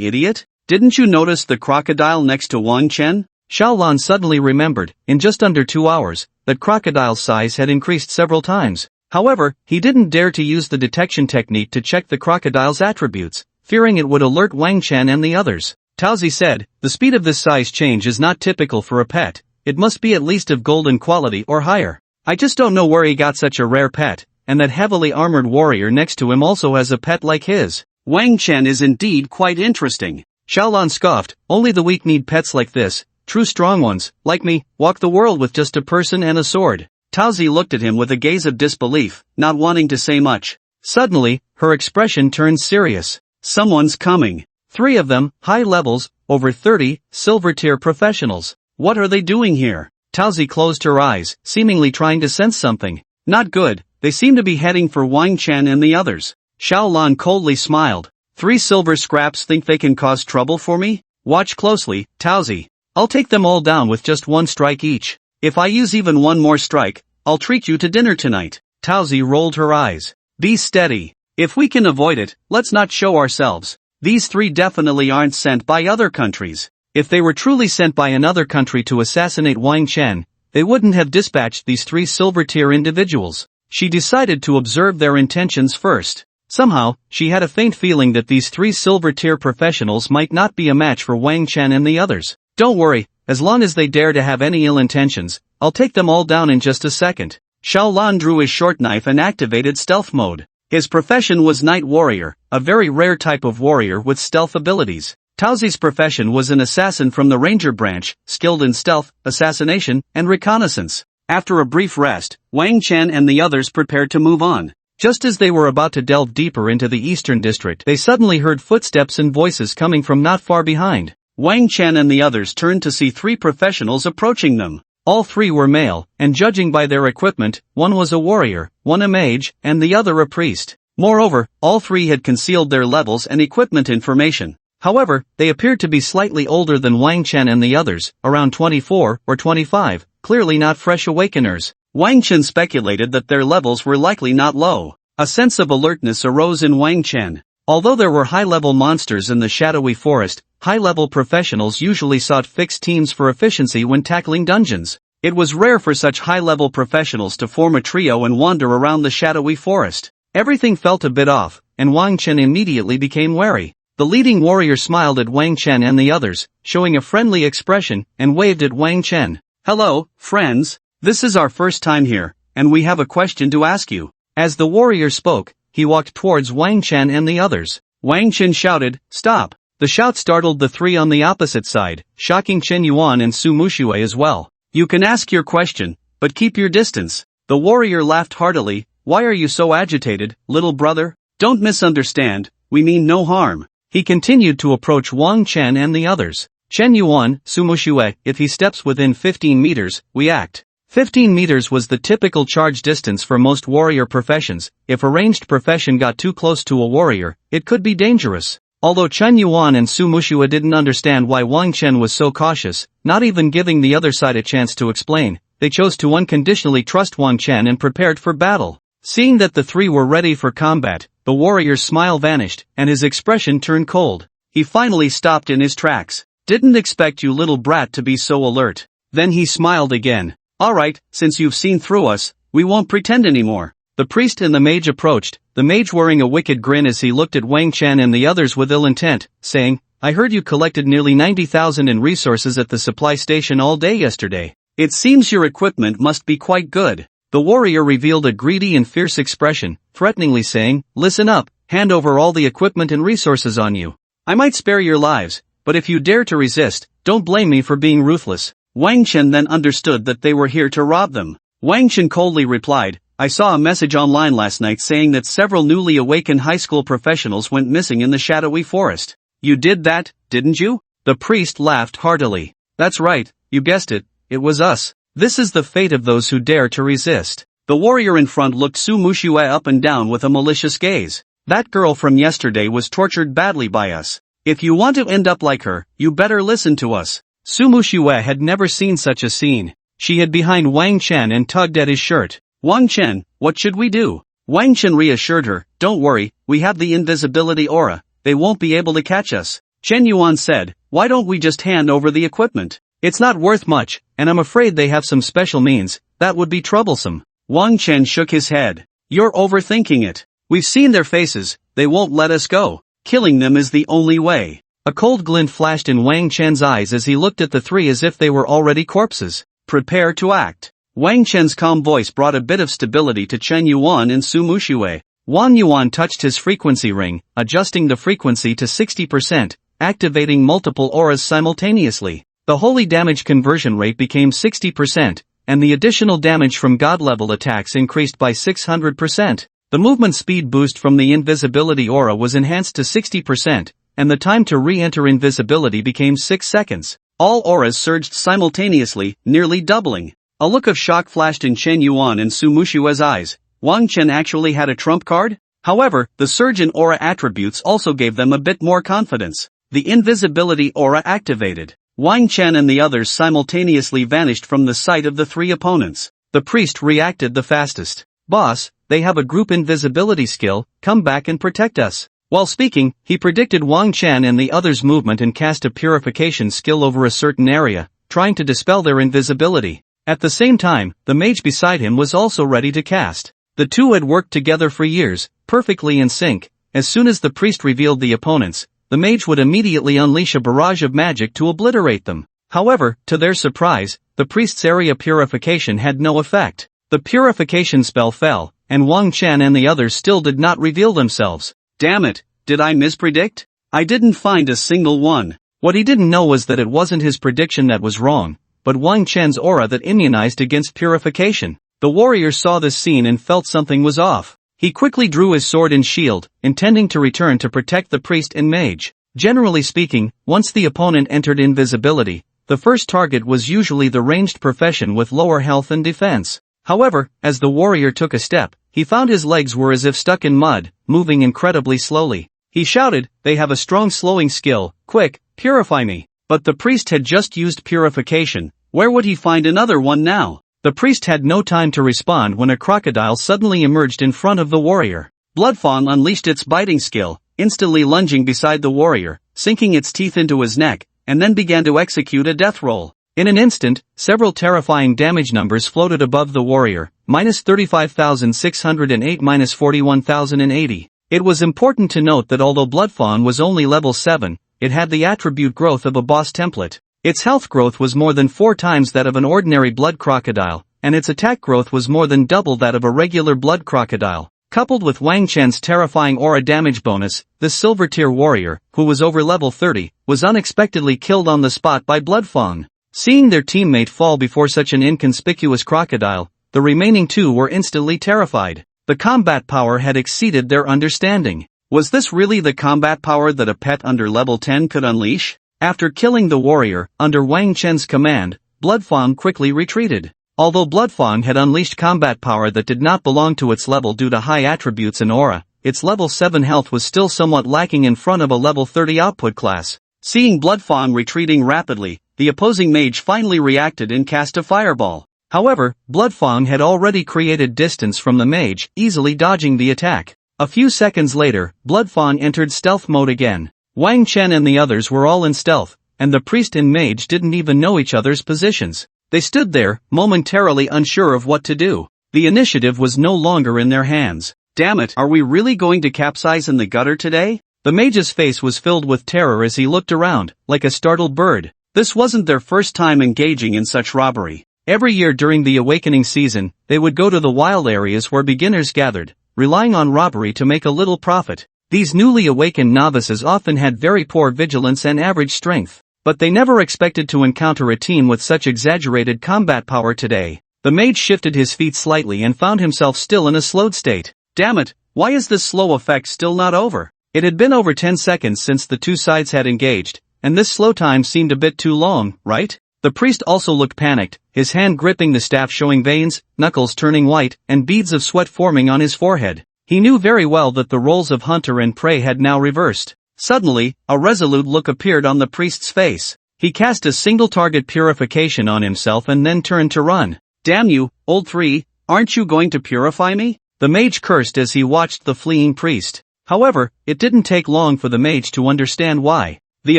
idiot? Didn't you notice the crocodile next to Wang Chen?" Xiaolan suddenly remembered, in just under 2 hours, that crocodile's size had increased several times. However, he didn't dare to use the detection technique to check the crocodile's attributes, fearing it would alert Wang Chen and the others. Taozi said, "The speed of this size change is not typical for a pet. It must be at least of golden quality or higher. I just don't know where he got such a rare pet, and that heavily armored warrior next to him also has a pet like his. Wang Chen is indeed quite interesting." Xiaolan scoffed, "Only the weak need pets like this. True strong ones, like me, walk the world with just a person and a sword." Taozi looked at him with a gaze of disbelief, not wanting to say much. Suddenly, her expression turned serious. "Someone's coming. 3 of them, high levels, over 30, silver-tier professionals. What are they doing here?" Taozi closed her eyes, seemingly trying to sense something. "Not good, they seem to be heading for Wang Chen and the others." Xiaolan coldly smiled. 3 silver scraps think they can cause trouble for me? Watch closely, Taozi. I'll take them all down with just 1 strike each. If I use even 1 more strike, I'll treat you to dinner tonight." Taozi rolled her eyes. "Be steady. If we can avoid it, let's not show ourselves. These 3 definitely aren't sent by other countries. If they were truly sent by another country to assassinate Wang Chen, they wouldn't have dispatched these 3 silver-tier individuals." She decided to observe their intentions first. Somehow, she had a faint feeling that these 3 silver-tier professionals might not be a match for Wang Chen and the others. Don't worry, as long as they dare to have any ill intentions, I'll take them all down in just a second. Xiaolan drew his short knife and activated stealth mode. His profession was Night Warrior, a very rare type of warrior with stealth abilities. Taozi's profession was an assassin from the Ranger branch, skilled in stealth, assassination, and reconnaissance. After a brief rest, Wang Chen and the others prepared to move on. Just as they were about to delve deeper into the eastern district, they suddenly heard footsteps and voices coming from not far behind. Wang Chen and the others turned to see 3 professionals approaching them. All 3 were male, and judging by their equipment, one was a warrior, one a mage, and the other a priest. Moreover, all 3 had concealed their levels and equipment information. However, they appeared to be slightly older than Wang Chen and the others, around 24 or 25, clearly not fresh awakeners. Wang Chen speculated that their levels were likely not low. A sense of alertness arose in Wang Chen. Although there were high-level monsters in the shadowy forest, high-level professionals usually sought fixed teams for efficiency when tackling dungeons. It was rare for such high-level professionals to form a trio and wander around the shadowy forest. Everything felt a bit off, and Wang Chen immediately became wary. The leading warrior smiled at Wang Chen and the others, showing a friendly expression, and waved at Wang Chen. "Hello, friends. This is our first time here, and we have a question to ask you." As the warrior spoke, he walked towards Wang Chen and the others. Wang Chen shouted, "Stop!" The shout startled the 3 on the opposite side, shocking Chen Yuan and Su Muxue as well. "You can ask your question, but keep your distance." The warrior laughed heartily. "Why are you so agitated, little brother? Don't misunderstand, we mean no harm." He continued to approach Wang Chen and the others. "Chen Yuan, Su Muxue, if he steps within 15 meters, we act." 15 meters was the typical charge distance for most warrior professions. If a ranged profession got too close to a warrior, it could be dangerous. Although Chen Yuan and Su Muxue didn't understand why Wang Chen was so cautious, not even giving the other side a chance to explain, they chose to unconditionally trust Wang Chen and prepared for battle. Seeing that the 3 were ready for combat, the warrior's smile vanished, and his expression turned cold. He finally stopped in his tracks. "Didn't expect you little brat to be so alert." Then he smiled again. "Alright, since you've seen through us, we won't pretend anymore." The priest and the mage approached, the mage wearing a wicked grin as he looked at Wang Chen and the others with ill intent, saying, "I heard you collected nearly 90,000 in resources at the supply station all day yesterday. It seems your equipment must be quite good." The warrior revealed a greedy and fierce expression, threateningly saying, "Listen up, hand over all the equipment and resources on you. I might spare your lives, but if you dare to resist, don't blame me for being ruthless." Wang Chen then understood that they were here to rob them. Wang Chen coldly replied, "I saw a message online last night saying that several newly awakened high school professionals went missing in the shadowy forest." "You did that, didn't you?" The priest laughed heartily. "That's right, you guessed it, it was us. This is the fate of those who dare to resist." The warrior in front looked Su Muxue up and down with a malicious gaze. "That girl from yesterday was tortured badly by us. If you want to end up like her, you better listen to us." Su Muxue had never seen such a scene. She hid behind Wang Chen and tugged at his shirt. "Wang Chen, what should we do?" Wang Chen reassured her, "Don't worry, we have the invisibility aura, they won't be able to catch us." Chen Yuan said, "Why don't we just hand over the equipment? It's not worth much, and I'm afraid they have some special means, that would be troublesome." Wang Chen shook his head. "You're overthinking it. We've seen their faces, they won't let us go. Killing them is the only way." A cold glint flashed in Wang Chen's eyes as he looked at the 3 as if they were already corpses. "Prepare to act." Wang Chen's calm voice brought a bit of stability to Chen Yuan and Su Muxue. Wang Yuan touched his frequency ring, adjusting the frequency to 60%, activating multiple auras simultaneously. The holy damage conversion rate became 60%, and the additional damage from god-level attacks increased by 600%. The movement speed boost from the invisibility aura was enhanced to 60%, and the time to re-enter invisibility became 6 seconds. All auras surged simultaneously, nearly doubling. A look of shock flashed in Chen Yuan and Su Mushue's eyes. Wang Chen actually had a trump card? However, the surge in aura attributes also gave them a bit more confidence. The invisibility aura activated. Wang Chen and the others simultaneously vanished from the sight of the 3 opponents. The priest reacted the fastest. "Boss, they have a group invisibility skill, come back and protect us." While speaking, he predicted Wang Chen and the others' movement and cast a purification skill over a certain area, trying to dispel their invisibility. At the same time, the mage beside him was also ready to cast. The 2 had worked together for years, perfectly in sync. As soon as the priest revealed the opponents, the mage would immediately unleash a barrage of magic to obliterate them. However, to their surprise, the priest's area purification had no effect. The purification spell fell, and Wang Chen and the others still did not reveal themselves. Damn it, did I mispredict? I didn't find a single one. What he didn't know was that it wasn't his prediction that was wrong, but Wang Chen's aura that immunized against purification. The warrior saw this scene and felt something was off. He quickly drew his sword and shield, intending to return to protect the priest and mage. Generally speaking, once the opponent entered invisibility, the first target was usually the ranged profession with lower health and defense. However, as the warrior took a step, he found his legs were as if stuck in mud, moving incredibly slowly. He shouted, "They have a strong slowing skill, quick, purify me." But the priest had just used purification. Where would he find another one now? The priest had no time to respond when a crocodile suddenly emerged in front of the warrior. Bloodfang unleashed its biting skill, instantly lunging beside the warrior, sinking its teeth into his neck, and then began to execute a death roll. In an instant, several terrifying damage numbers floated above the warrior, -35,608 -41,080. It was important to note that although Bloodfang was only level 7, it had the attribute growth of a boss template. Its health growth was more than 4 times that of an ordinary blood crocodile, and its attack growth was more than double that of a regular blood crocodile. Coupled with Wang Chen's terrifying aura damage bonus, this silver tier warrior, who was over level 30, was unexpectedly killed on the spot by Bloodfang. Seeing their teammate fall before such an inconspicuous crocodile, the remaining 2 were instantly terrified. The combat power had exceeded their understanding. Was this really the combat power that a pet under level 10 could unleash? After killing the warrior, under Wang Chen's command, Bloodfang quickly retreated. Although Bloodfang had unleashed combat power that did not belong to its level due to high attributes and aura, its level 7 health was still somewhat lacking in front of a level 30 output class. Seeing Bloodfang retreating rapidly, the opposing mage finally reacted and cast a fireball. However, Bloodfang had already created distance from the mage, easily dodging the attack. A few seconds later, Bloodfang entered stealth mode again. Wang Chen and the others were all in stealth, and the priest and mage didn't even know each other's positions. They stood there, momentarily unsure of what to do. The initiative was no longer in their hands. Damn it, are we really going to capsize in the gutter today? The mage's face was filled with terror as he looked around, like a startled bird. This wasn't their first time engaging in such robbery. Every year during the awakening season, they would go to the wild areas where beginners gathered, relying on robbery to make a little profit. These newly awakened novices often had very poor vigilance and average strength, but they never expected to encounter a team with such exaggerated combat power today. The mage shifted his feet slightly and found himself still in a slowed state. Damn it, why is this slow effect still not over? It had been over 10 seconds since the 2 sides had engaged, and this slow time seemed a bit too long, right? The priest also looked panicked, his hand gripping the staff showing veins, knuckles turning white, and beads of sweat forming on his forehead. He knew very well that the roles of hunter and prey had now reversed. Suddenly, a resolute look appeared on the priest's face. He cast a single target purification on himself and then turned to run. Damn you, old 3, aren't you going to purify me? The mage cursed as he watched the fleeing priest. However, it didn't take long for the mage to understand why. The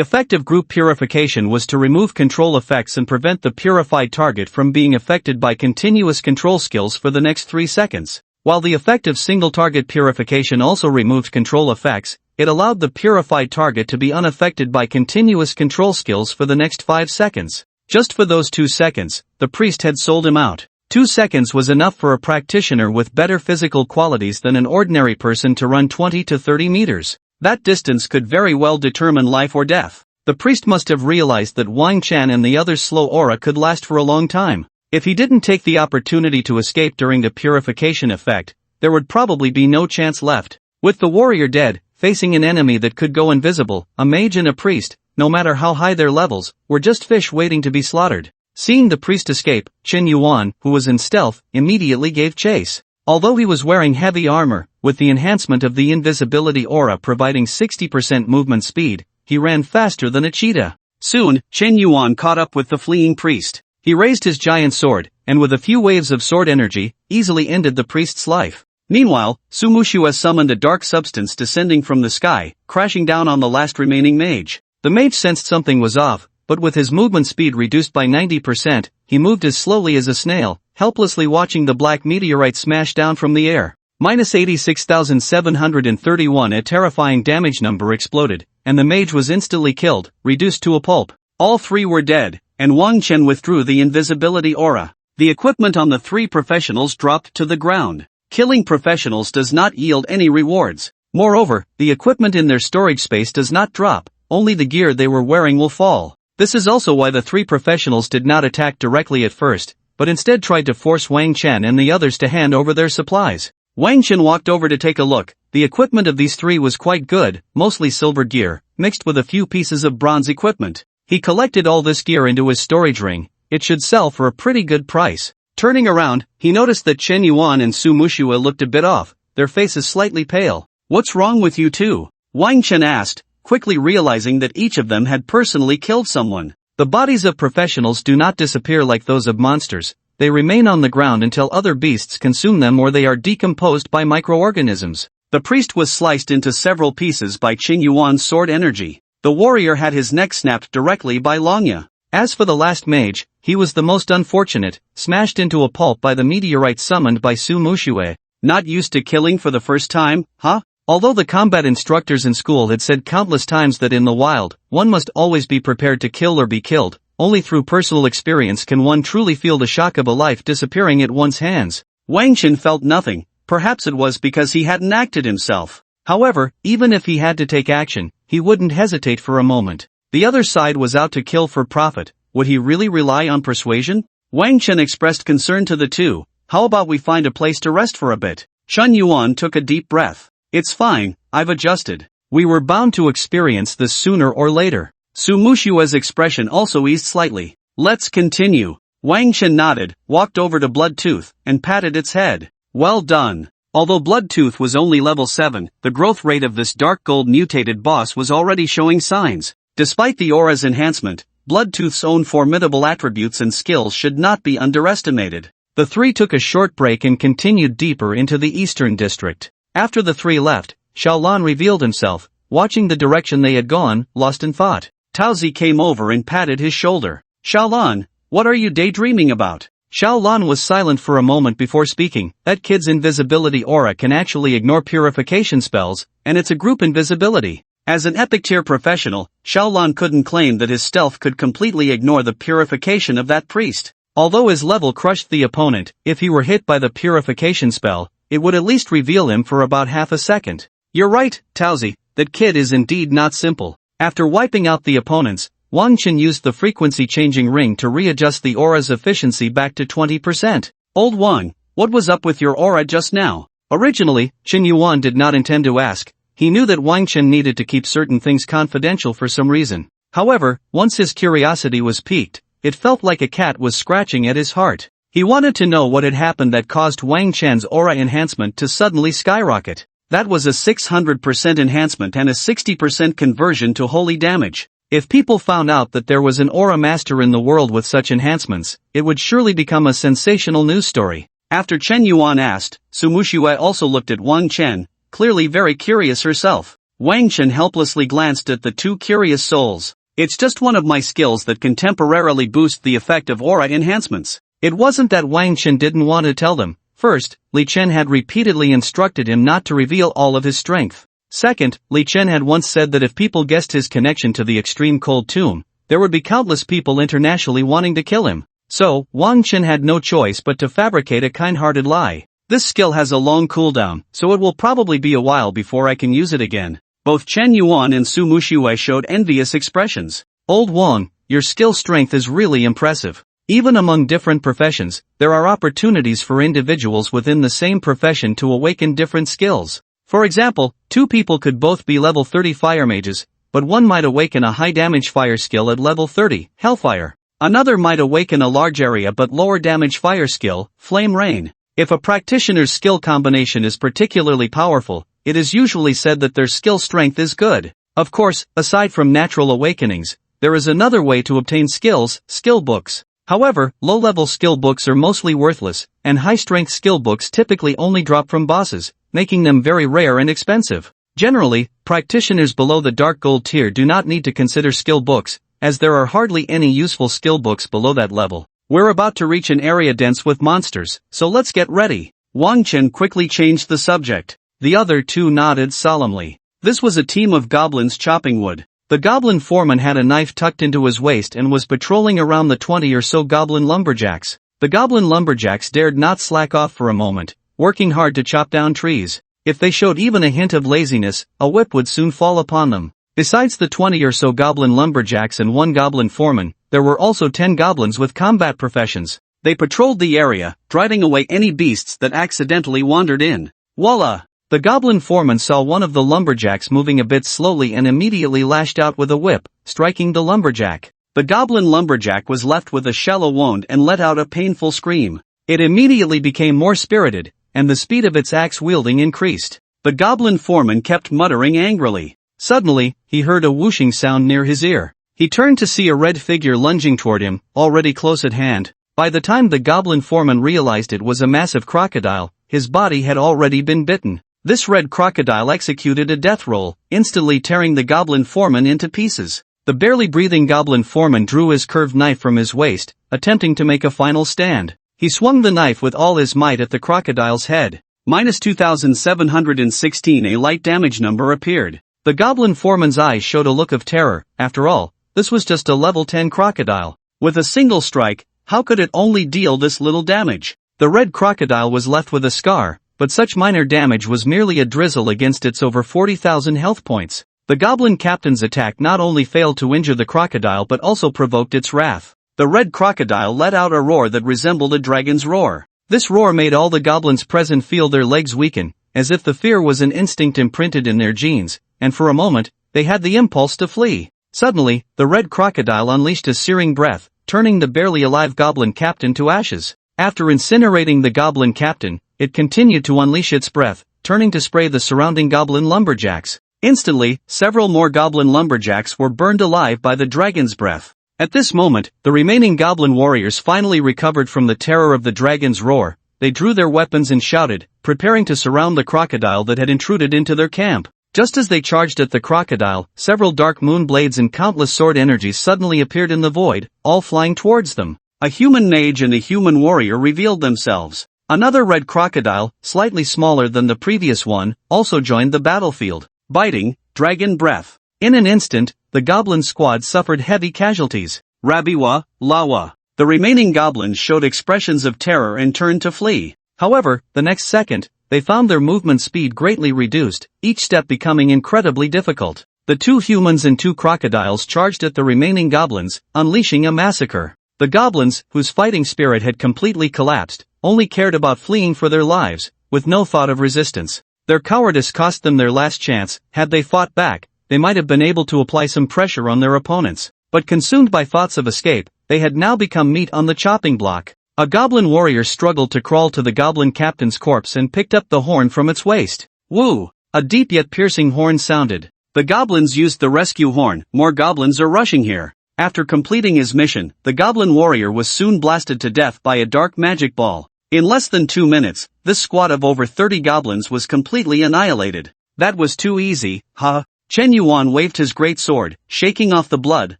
effect of group purification was to remove control effects and prevent the purified target from being affected by continuous control skills for the next 3 seconds. While the effect of single target purification also removed control effects, it allowed the purified target to be unaffected by continuous control skills for the next 5 seconds. Just for those 2 seconds, the priest had sold him out. 2 seconds was enough for a practitioner with better physical qualities than an ordinary person to run 20 to 30 meters. That distance could very well determine life or death. The priest must have realized that Wang Chen and the others' slow aura could last for a long time. If he didn't take the opportunity to escape during the purification effect, there would probably be no chance left. With the warrior dead, facing an enemy that could go invisible, a mage and a priest, no matter how high their levels, were just fish waiting to be slaughtered. Seeing the priest escape, Chen Yuan, who was in stealth, immediately gave chase. Although he was wearing heavy armor, with the enhancement of the invisibility aura providing 60% movement speed, he ran faster than a cheetah. Soon, Chen Yuan caught up with the fleeing priest. He raised his giant sword, and with a few waves of sword energy, easily ended the priest's life. Meanwhile, Su Mushua summoned a dark substance descending from the sky, crashing down on the last remaining mage. The mage sensed something was off, but with his movement speed reduced by 90%, he moved as slowly as a snail, helplessly watching the black meteorite smash down from the air. Minus 86,731. A terrifying damage number exploded, and the mage was instantly killed, reduced to a pulp. All three were dead, and Wang Chen withdrew the invisibility aura. The equipment on the three professionals dropped to the ground. Killing professionals does not yield any rewards. Moreover, the equipment in their storage space does not drop, only the gear they were wearing will fall. This is also why the three professionals did not attack directly at first, but instead tried to force Wang Chen and the others to hand over their supplies. Wang Chen walked over to take a look. The equipment of these three was quite good, mostly silver gear, mixed with a few pieces of bronze equipment. He collected all this gear into his storage ring. It should sell for a pretty good price. Turning around, he noticed that Chen Yuan and Su Mushue looked a bit off, their faces slightly pale. "What's wrong with you two?" Wang Chen asked, quickly realizing that each of them had personally killed someone. The bodies of professionals do not disappear like those of monsters. They remain on the ground until other beasts consume them or they are decomposed by microorganisms. The priest was sliced into several pieces by Qin Yuan's sword energy. The warrior had his neck snapped directly by Longya. As for the last mage, he was the most unfortunate, smashed into a pulp by the meteorite summoned by Su Mushue. Not used to killing for the first time, huh? Although the combat instructors in school had said countless times that in the wild, one must always be prepared to kill or be killed, only through personal experience can one truly feel the shock of a life disappearing at one's hands. Wang Chen felt nothing, perhaps it was because he hadn't acted himself. However, even if he had to take action, he wouldn't hesitate for a moment. The other side was out to kill for profit. Would he really rely on persuasion? Wang Chen expressed concern to the two. "How about we find a place to rest for a bit?" Chen Yuan took a deep breath. "It's fine, I've adjusted. We were bound to experience this sooner or later." Su Mushue's expression also eased slightly. "Let's continue." Wang Chen nodded, walked over to Bloodtooth, and patted its head. "Well done." Although Bloodtooth was only level 7, the growth rate of this dark gold mutated boss was already showing signs. Despite the aura's enhancement, Bloodtooth's own formidable attributes and skills should not be underestimated. The three took a short break and continued deeper into the eastern district. After the three left, Xiaolan revealed himself, watching the direction they had gone, lost in thought. Taozi came over and patted his shoulder. "Xiaolan, what are you daydreaming about?" Xiaolan was silent for a moment before speaking. "That kid's invisibility aura can actually ignore purification spells, and it's a group invisibility." As an epic tier professional, Xiaolan couldn't claim that his stealth could completely ignore the purification of that priest. Although his level crushed the opponent, if he were hit by the purification spell, it would at least reveal him for about half a second. "You're right, Taozi, that kid is indeed not simple." After wiping out the opponents, Wang Chen used the frequency-changing ring to readjust the aura's efficiency back to 20%. "Old Wang, what was up with your aura just now?" Originally, Qin Yuan did not intend to ask. He knew that Wang Chen needed to keep certain things confidential for some reason. However, once his curiosity was piqued, it felt like a cat was scratching at his heart. He wanted to know what had happened that caused Wang Chen's aura enhancement to suddenly skyrocket. That was a 600% enhancement and a 60% conversion to holy damage. If people found out that there was an aura master in the world with such enhancements, it would surely become a sensational news story. After Chen Yuan asked, Su Mushue also looked at Wang Chen, clearly very curious herself. Wang Chen helplessly glanced at the two curious souls. "It's just one of my skills that can temporarily boost the effect of aura enhancements." It wasn't that Wang Chen didn't want to tell them. First, Li Chen had repeatedly instructed him not to reveal all of his strength. Second, Li Chen had once said that if people guessed his connection to the extreme cold tomb, there would be countless people internationally wanting to kill him. So, Wang Chen had no choice but to fabricate a kind-hearted lie. "This skill has a long cooldown, so it will probably be a while before I can use it again." Both Chen Yuan and Su Mushue showed envious expressions. "Old Wang, your skill strength is really impressive. Even among different professions, there are opportunities for individuals within the same profession to awaken different skills. For example, two people could both be level 30 fire mages, but one might awaken a high damage fire skill at level 30, Hellfire. Another might awaken a large area but lower damage fire skill, Flame Rain. If a practitioner's skill combination is particularly powerful, it is usually said that their skill strength is good. Of course, aside from natural awakenings, there is another way to obtain skills, skill books. However, low-level skill books are mostly worthless, and high-strength skill books typically only drop from bosses, making them very rare and expensive. Generally, practitioners below the dark gold tier do not need to consider skill books, as there are hardly any useful skill books below that level. We're about to reach an area dense with monsters, so let's get ready. Wang Chen quickly changed the subject. The other two nodded solemnly. This was a team of goblins chopping wood. The goblin foreman had a knife tucked into his waist and was patrolling around the 20 or so goblin lumberjacks. The goblin lumberjacks dared not slack off for a moment, working hard to chop down trees. If they showed even a hint of laziness, a whip would soon fall upon them. Besides the 20 or so goblin lumberjacks and one goblin foreman, there were also 10 goblins with combat professions. They patrolled the area, driving away any beasts that accidentally wandered in. Voila! The goblin foreman saw one of the lumberjacks moving a bit slowly and immediately lashed out with a whip, striking the lumberjack. The goblin lumberjack was left with a shallow wound and let out a painful scream. It immediately became more spirited, and the speed of its axe wielding increased. The goblin foreman kept muttering angrily. Suddenly, he heard a whooshing sound near his ear. He turned to see a red figure lunging toward him, already close at hand. By the time the goblin foreman realized it was a massive crocodile, his body had already been bitten. This red crocodile executed a death roll, instantly tearing the goblin foreman into pieces. The barely breathing goblin foreman drew his curved knife from his waist, attempting to make a final stand. He swung the knife with all his might at the crocodile's head. -2716. A light damage number appeared. The goblin foreman's eyes showed a look of terror. After all, this was just a level 10 crocodile. With a single strike, how could it only deal this little damage? The red crocodile was left with a scar, but such minor damage was merely a drizzle against its over 40,000 health points. The goblin captain's attack not only failed to injure the crocodile but also provoked its wrath. The red crocodile let out a roar that resembled a dragon's roar. This roar made all the goblins present feel their legs weaken, as if the fear was an instinct imprinted in their genes, and for a moment, they had the impulse to flee. Suddenly, the red crocodile unleashed a searing breath, turning the barely alive goblin captain to ashes. After incinerating the goblin captain, it continued to unleash its breath, turning to spray the surrounding goblin lumberjacks. Instantly, several more goblin lumberjacks were burned alive by the dragon's breath. At this moment, the remaining goblin warriors finally recovered from the terror of the dragon's roar. They drew their weapons and shouted, preparing to surround the crocodile that had intruded into their camp. Just as they charged at the crocodile, several dark moon blades and countless sword energies suddenly appeared in the void, all flying towards them. A human mage and a human warrior revealed themselves. Another red crocodile, slightly smaller than the previous one, also joined the battlefield. Biting, dragon breath. In an instant, the goblin squad suffered heavy casualties. Rabiwa, Lawa. The remaining goblins showed expressions of terror and turned to flee. However, the next second, they found their movement speed greatly reduced, each step becoming incredibly difficult. The 2 humans and 2 crocodiles charged at the remaining goblins, unleashing a massacre. The goblins, whose fighting spirit had completely collapsed, only cared about fleeing for their lives, with no thought of resistance. Their cowardice cost them their last chance. Had they fought back, they might have been able to apply some pressure on their opponents. But consumed by thoughts of escape, they had now become meat on the chopping block. A goblin warrior struggled to crawl to the goblin captain's corpse and picked up the horn from its waist. Woo! A deep yet piercing horn sounded. The goblins used the rescue horn. More goblins are rushing here. After completing his mission, the goblin warrior was soon blasted to death by a dark magic ball. In less than 2 minutes, this squad of over 30 goblins was completely annihilated. That was too easy, huh? Chen Yuan waved his great sword, shaking off the blood,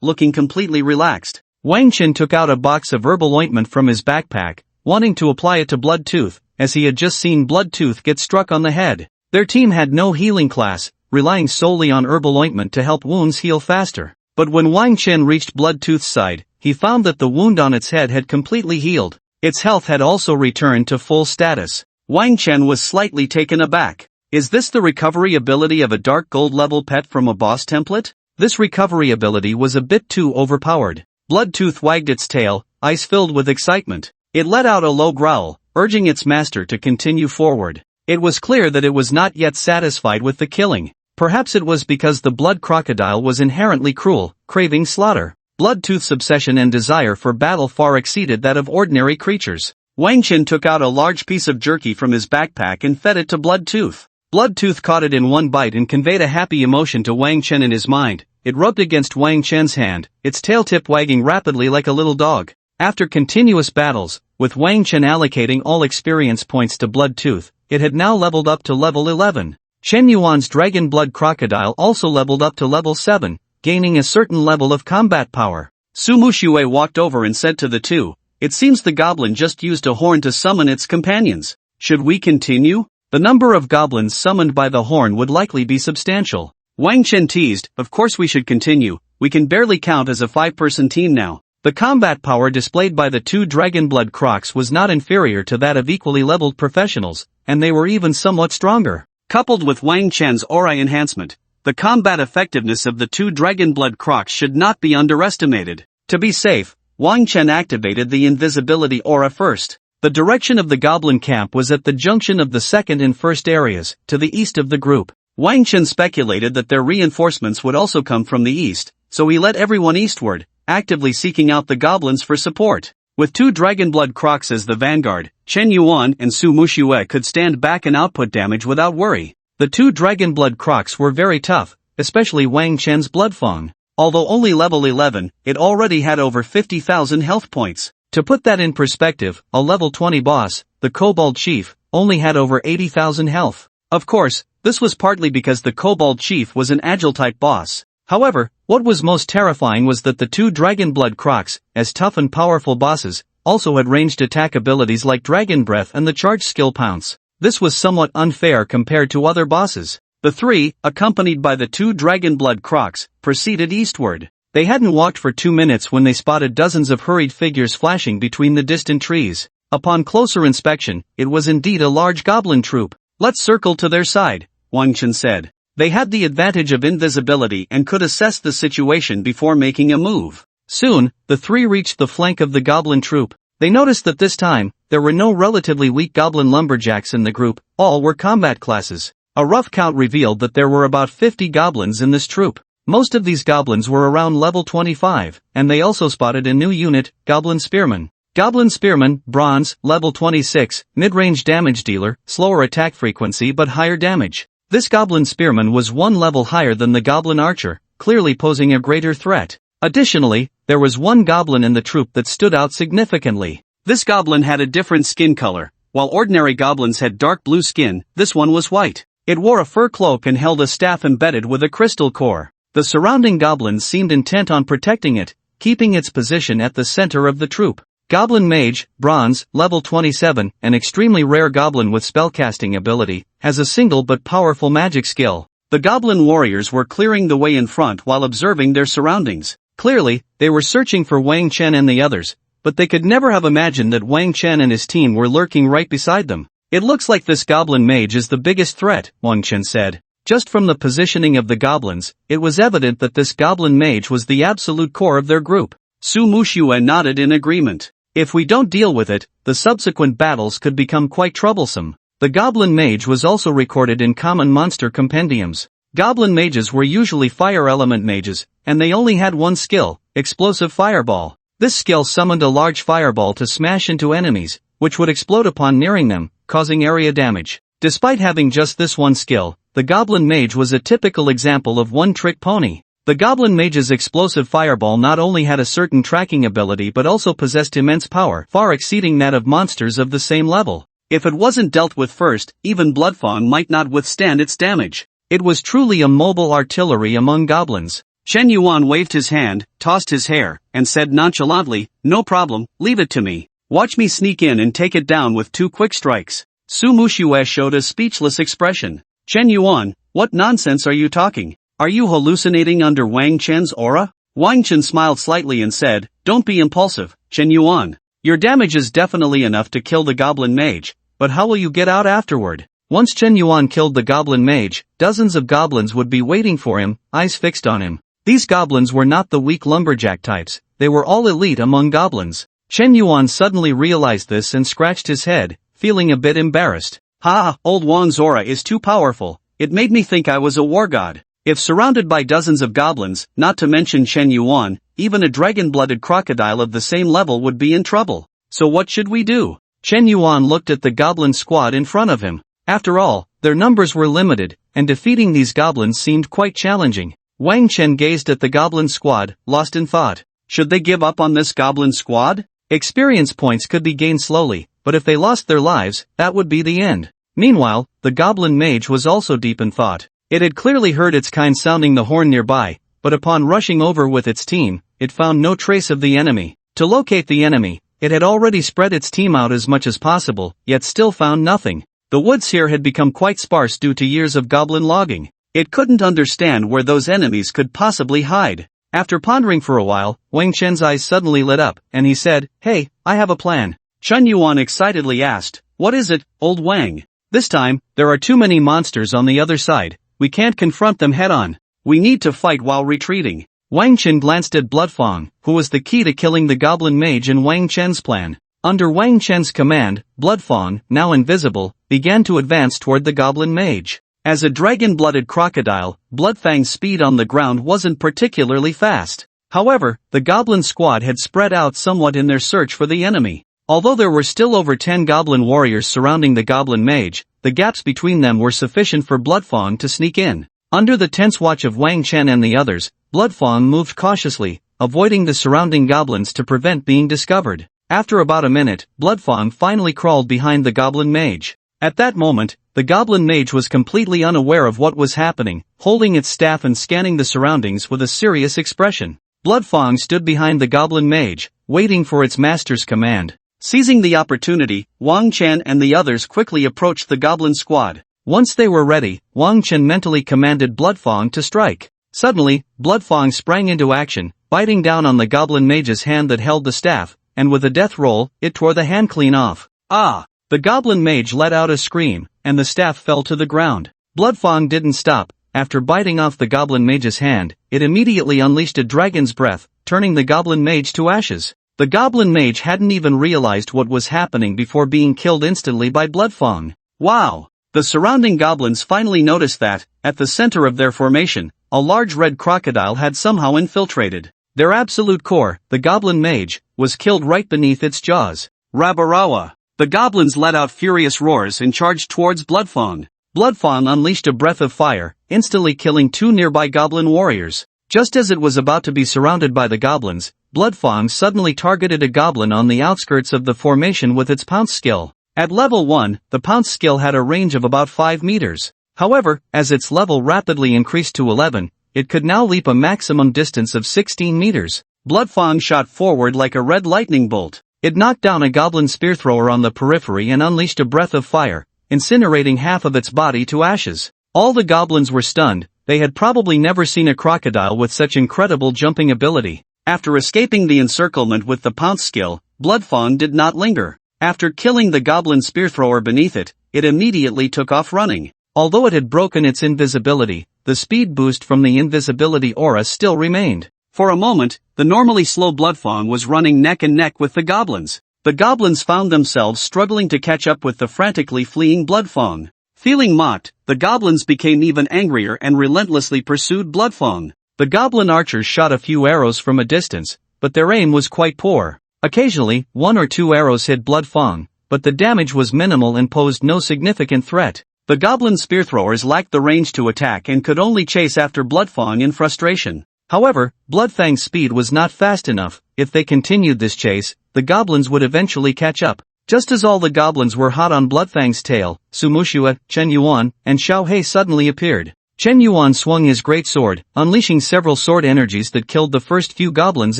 looking completely relaxed. Wang Chen took out a box of herbal ointment from his backpack, wanting to apply it to Bloodtooth, as he had just seen Bloodtooth get struck on the head. Their team had no healing class, relying solely on herbal ointment to help wounds heal faster. But when Wang Chen reached Bloodtooth's side, he found that the wound on its head had completely healed. Its health had also returned to full status. Wang Chen was slightly taken aback. Is this the recovery ability of a dark gold level pet from a boss template? This recovery ability was a bit too overpowered. Bloodtooth wagged its tail, eyes filled with excitement. It let out a low growl, urging its master to continue forward. It was clear that it was not yet satisfied with the killing. Perhaps it was because the blood crocodile was inherently cruel, craving slaughter. Bloodtooth's obsession and desire for battle far exceeded that of ordinary creatures. Wang Chen took out a large piece of jerky from his backpack and fed it to Bloodtooth. Bloodtooth caught it in one bite and conveyed a happy emotion to Wang Chen in his mind. It rubbed against Wang Chen's hand, its tail tip wagging rapidly like a little dog. After continuous battles, with Wang Chen allocating all experience points to Bloodtooth, it had now leveled up to level 11. Chen Yuan's dragon blood crocodile also leveled up to level 7, gaining a certain level of combat power. Su Muxue walked over and said to the two, "It seems the goblin just used a horn to summon its companions. Should we continue? The number of goblins summoned by the horn would likely be substantial. Wang Chen teased, of course we should continue, we can barely count as a 5-person team now. The combat power displayed by the 2 Dragonblood Crocs was not inferior to that of equally leveled professionals, and they were even somewhat stronger. Coupled with Wang Chen's aura enhancement, the combat effectiveness of the 2 Dragonblood Crocs should not be underestimated. To be safe, Wang Chen activated the invisibility aura first. The direction of the goblin camp was at the junction of the second and first areas, to the east of the group. Wang Chen speculated that their reinforcements would also come from the east, so he led everyone eastward, actively seeking out the goblins for support. With 2 Dragonblood Crocs as the vanguard, Chen Yuan and Su Muxue could stand back and output damage without worry. The 2 Dragonblood Crocs were very tough, especially Wang Chen's Bloodfang. Although only level 11, it already had over 50,000 health points. To put that in perspective, a level 20 boss, the Kobold Chief, only had over 80,000 health. Of course, this was partly because the Kobold Chief was an agile-type boss. However, what was most terrifying was that the 2 Dragonblood Crocs, as tough and powerful bosses, also had ranged attack abilities like Dragon Breath and the Charge Skill Pounce. This was somewhat unfair compared to other bosses. The 3, accompanied by the 2 Dragonblood Crocs, proceeded eastward. They hadn't walked for 2 minutes when they spotted dozens of hurried figures flashing between the distant trees. Upon closer inspection, it was indeed a large goblin troop. Let's circle to their side, Wang Chen said. They had the advantage of invisibility and could assess the situation before making a move. Soon, the 3 reached the flank of the goblin troop. They noticed that this time, there were no relatively weak goblin lumberjacks in the group, all were combat classes. A rough count revealed that there were about 50 goblins in this troop. Most of these goblins were around level 25, and they also spotted a new unit, Goblin Spearman. Goblin Spearman, Bronze, level 26, mid-range damage dealer, slower attack frequency but higher damage. This Goblin Spearman was 1 level higher than the Goblin Archer, clearly posing a greater threat. Additionally, there was 1 goblin in the troop that stood out significantly. This goblin had a different skin color. While ordinary goblins had dark blue skin, this one was white. It wore a fur cloak and held a staff embedded with a crystal core. The surrounding goblins seemed intent on protecting it, keeping its position at the center of the troop. Goblin Mage, Bronze, level 27, an extremely rare goblin with spellcasting ability, has a single but powerful magic skill. The goblin warriors were clearing the way in front while observing their surroundings. Clearly, they were searching for Wang Chen and the others, but they could never have imagined that Wang Chen and his team were lurking right beside them. It looks like this goblin mage is the biggest threat, Wang Chen said. Just from the positioning of the goblins, it was evident that this goblin mage was the absolute core of their group. Su Muxue nodded in agreement. If we don't deal with it, the subsequent battles could become quite troublesome. The goblin mage was also recorded in common monster compendiums. Goblin mages were usually fire element mages, and they only had 1 skill, Explosive Fireball. This skill summoned a large fireball to smash into enemies, which would explode upon nearing them, causing area damage. Despite having just this 1 skill, the Goblin Mage was a typical example of one-trick pony. The Goblin Mage's explosive fireball not only had a certain tracking ability but also possessed immense power, far exceeding that of monsters of the same level. If it wasn't dealt with first, even Bloodfang might not withstand its damage. It was truly a mobile artillery among goblins. Chen Yuan waved his hand, tossed his hair, and said nonchalantly, "No problem, leave it to me. Watch me sneak in and take it down with 2 quick strikes." Su Muxue showed a speechless expression. "Chen Yuan, what nonsense are you talking? Are you hallucinating under Wang Chen's aura?" Wang Chen smiled slightly and said, "Don't be impulsive, Chen Yuan. Your damage is definitely enough to kill the Goblin Mage, but how will you get out afterward?" Once Chen Yuan killed the Goblin Mage, dozens of goblins would be waiting for him, eyes fixed on him. These goblins were not the weak lumberjack types, they were all elite among goblins. Chen Yuan suddenly realized this and scratched his head, feeling a bit embarrassed. "Ha, old Wang's aura is too powerful, it made me think I was a war god." If surrounded by dozens of goblins, not to mention Chen Yuan, even a dragon-blooded crocodile of the same level would be in trouble. So what should we do? Chen Yuan looked at the goblin squad in front of him. After all, their numbers were limited, and defeating these goblins seemed quite challenging. Wang Chen gazed at the goblin squad, lost in thought. Should they give up on this goblin squad? Experience points could be gained slowly, but if they lost their lives, that would be the end. Meanwhile, the goblin mage was also deep in thought. It had clearly heard its kind sounding the horn nearby, but upon rushing over with its team, it found no trace of the enemy. To locate the enemy, it had already spread its team out as much as possible, yet still found nothing. The woods here had become quite sparse due to years of goblin logging. It couldn't understand where those enemies could possibly hide. After pondering for a while, Wang Chen's eyes suddenly lit up, and he said, "Hey, I have a plan." Chen Yuan excitedly asked, "What is it, old Wang?" "This time, there are too many monsters on the other side. We can't confront them head-on. We need to fight while retreating." Wang Chen glanced at Bloodfang, who was the key to killing the goblin mage in Wang Chen's plan. Under Wang Chen's command, Bloodfang, now invisible, began to advance toward the goblin mage. As a dragon-blooded crocodile, Bloodfang's speed on the ground wasn't particularly fast. However, the goblin squad had spread out somewhat in their search for the enemy. Although there were still over 10 goblin warriors surrounding the goblin mage, the gaps between them were sufficient for Bloodfang to sneak in. Under the tense watch of Wang Chen and the others, Bloodfang moved cautiously, avoiding the surrounding goblins to prevent being discovered. After about a minute, Bloodfang finally crawled behind the goblin mage. At that moment, the goblin mage was completely unaware of what was happening, holding its staff and scanning the surroundings with a serious expression. Bloodfang stood behind the goblin mage, waiting for its master's command. Seizing the opportunity, Wang Chen and the others quickly approached the goblin squad. Once they were ready, Wang Chen mentally commanded Bloodfang to strike. Suddenly, Bloodfang sprang into action, biting down on the goblin mage's hand that held the staff, and with a death roll, it tore the hand clean off. "Ah!" The goblin mage let out a scream, and the staff fell to the ground. Bloodfang didn't stop. After biting off the goblin mage's hand, it immediately unleashed a dragon's breath, turning the goblin mage to ashes. The goblin mage hadn't even realized what was happening before being killed instantly by Bloodfang. Wow! The surrounding goblins finally noticed that, at the center of their formation, a large red crocodile had somehow infiltrated. Their absolute core, the goblin mage, was killed right beneath its jaws. Rabarawa! The goblins let out furious roars and charged towards Bloodfang. Bloodfang unleashed a breath of fire, instantly killing 2 nearby goblin warriors. Just as it was about to be surrounded by the goblins, Bloodfang suddenly targeted a goblin on the outskirts of the formation with its pounce skill. At level 1, the pounce skill had a range of about 5 meters. However, as its level rapidly increased to 11, it could now leap a maximum distance of 16 meters. Bloodfang shot forward like a red lightning bolt. It knocked down a goblin spear-thrower on the periphery and unleashed a breath of fire, incinerating half of its body to ashes. All the goblins were stunned. They had probably never seen a crocodile with such incredible jumping ability. After escaping the encirclement with the pounce skill, Bloodfang did not linger. After killing the goblin spear-thrower beneath it, it immediately took off running. Although it had broken its invisibility, the speed boost from the invisibility aura still remained. For a moment, the normally slow Bloodfang was running neck and neck with the goblins. The goblins found themselves struggling to catch up with the frantically fleeing Bloodfang. Feeling mocked, the goblins became even angrier and relentlessly pursued Bloodfang. The goblin archers shot a few arrows from a distance, but their aim was quite poor. Occasionally, 1 or 2 arrows hit Bloodfang, but the damage was minimal and posed no significant threat. The goblin spear-throwers lacked the range to attack and could only chase after Bloodfang in frustration. However, Bloodfang's speed was not fast enough. If they continued this chase, the goblins would eventually catch up. Just as all the goblins were hot on Bloodfang's tail, Sumushua, Chen Yuan, and Xiao He suddenly appeared. Chen Yuan swung his great sword, unleashing several sword energies that killed the first few goblins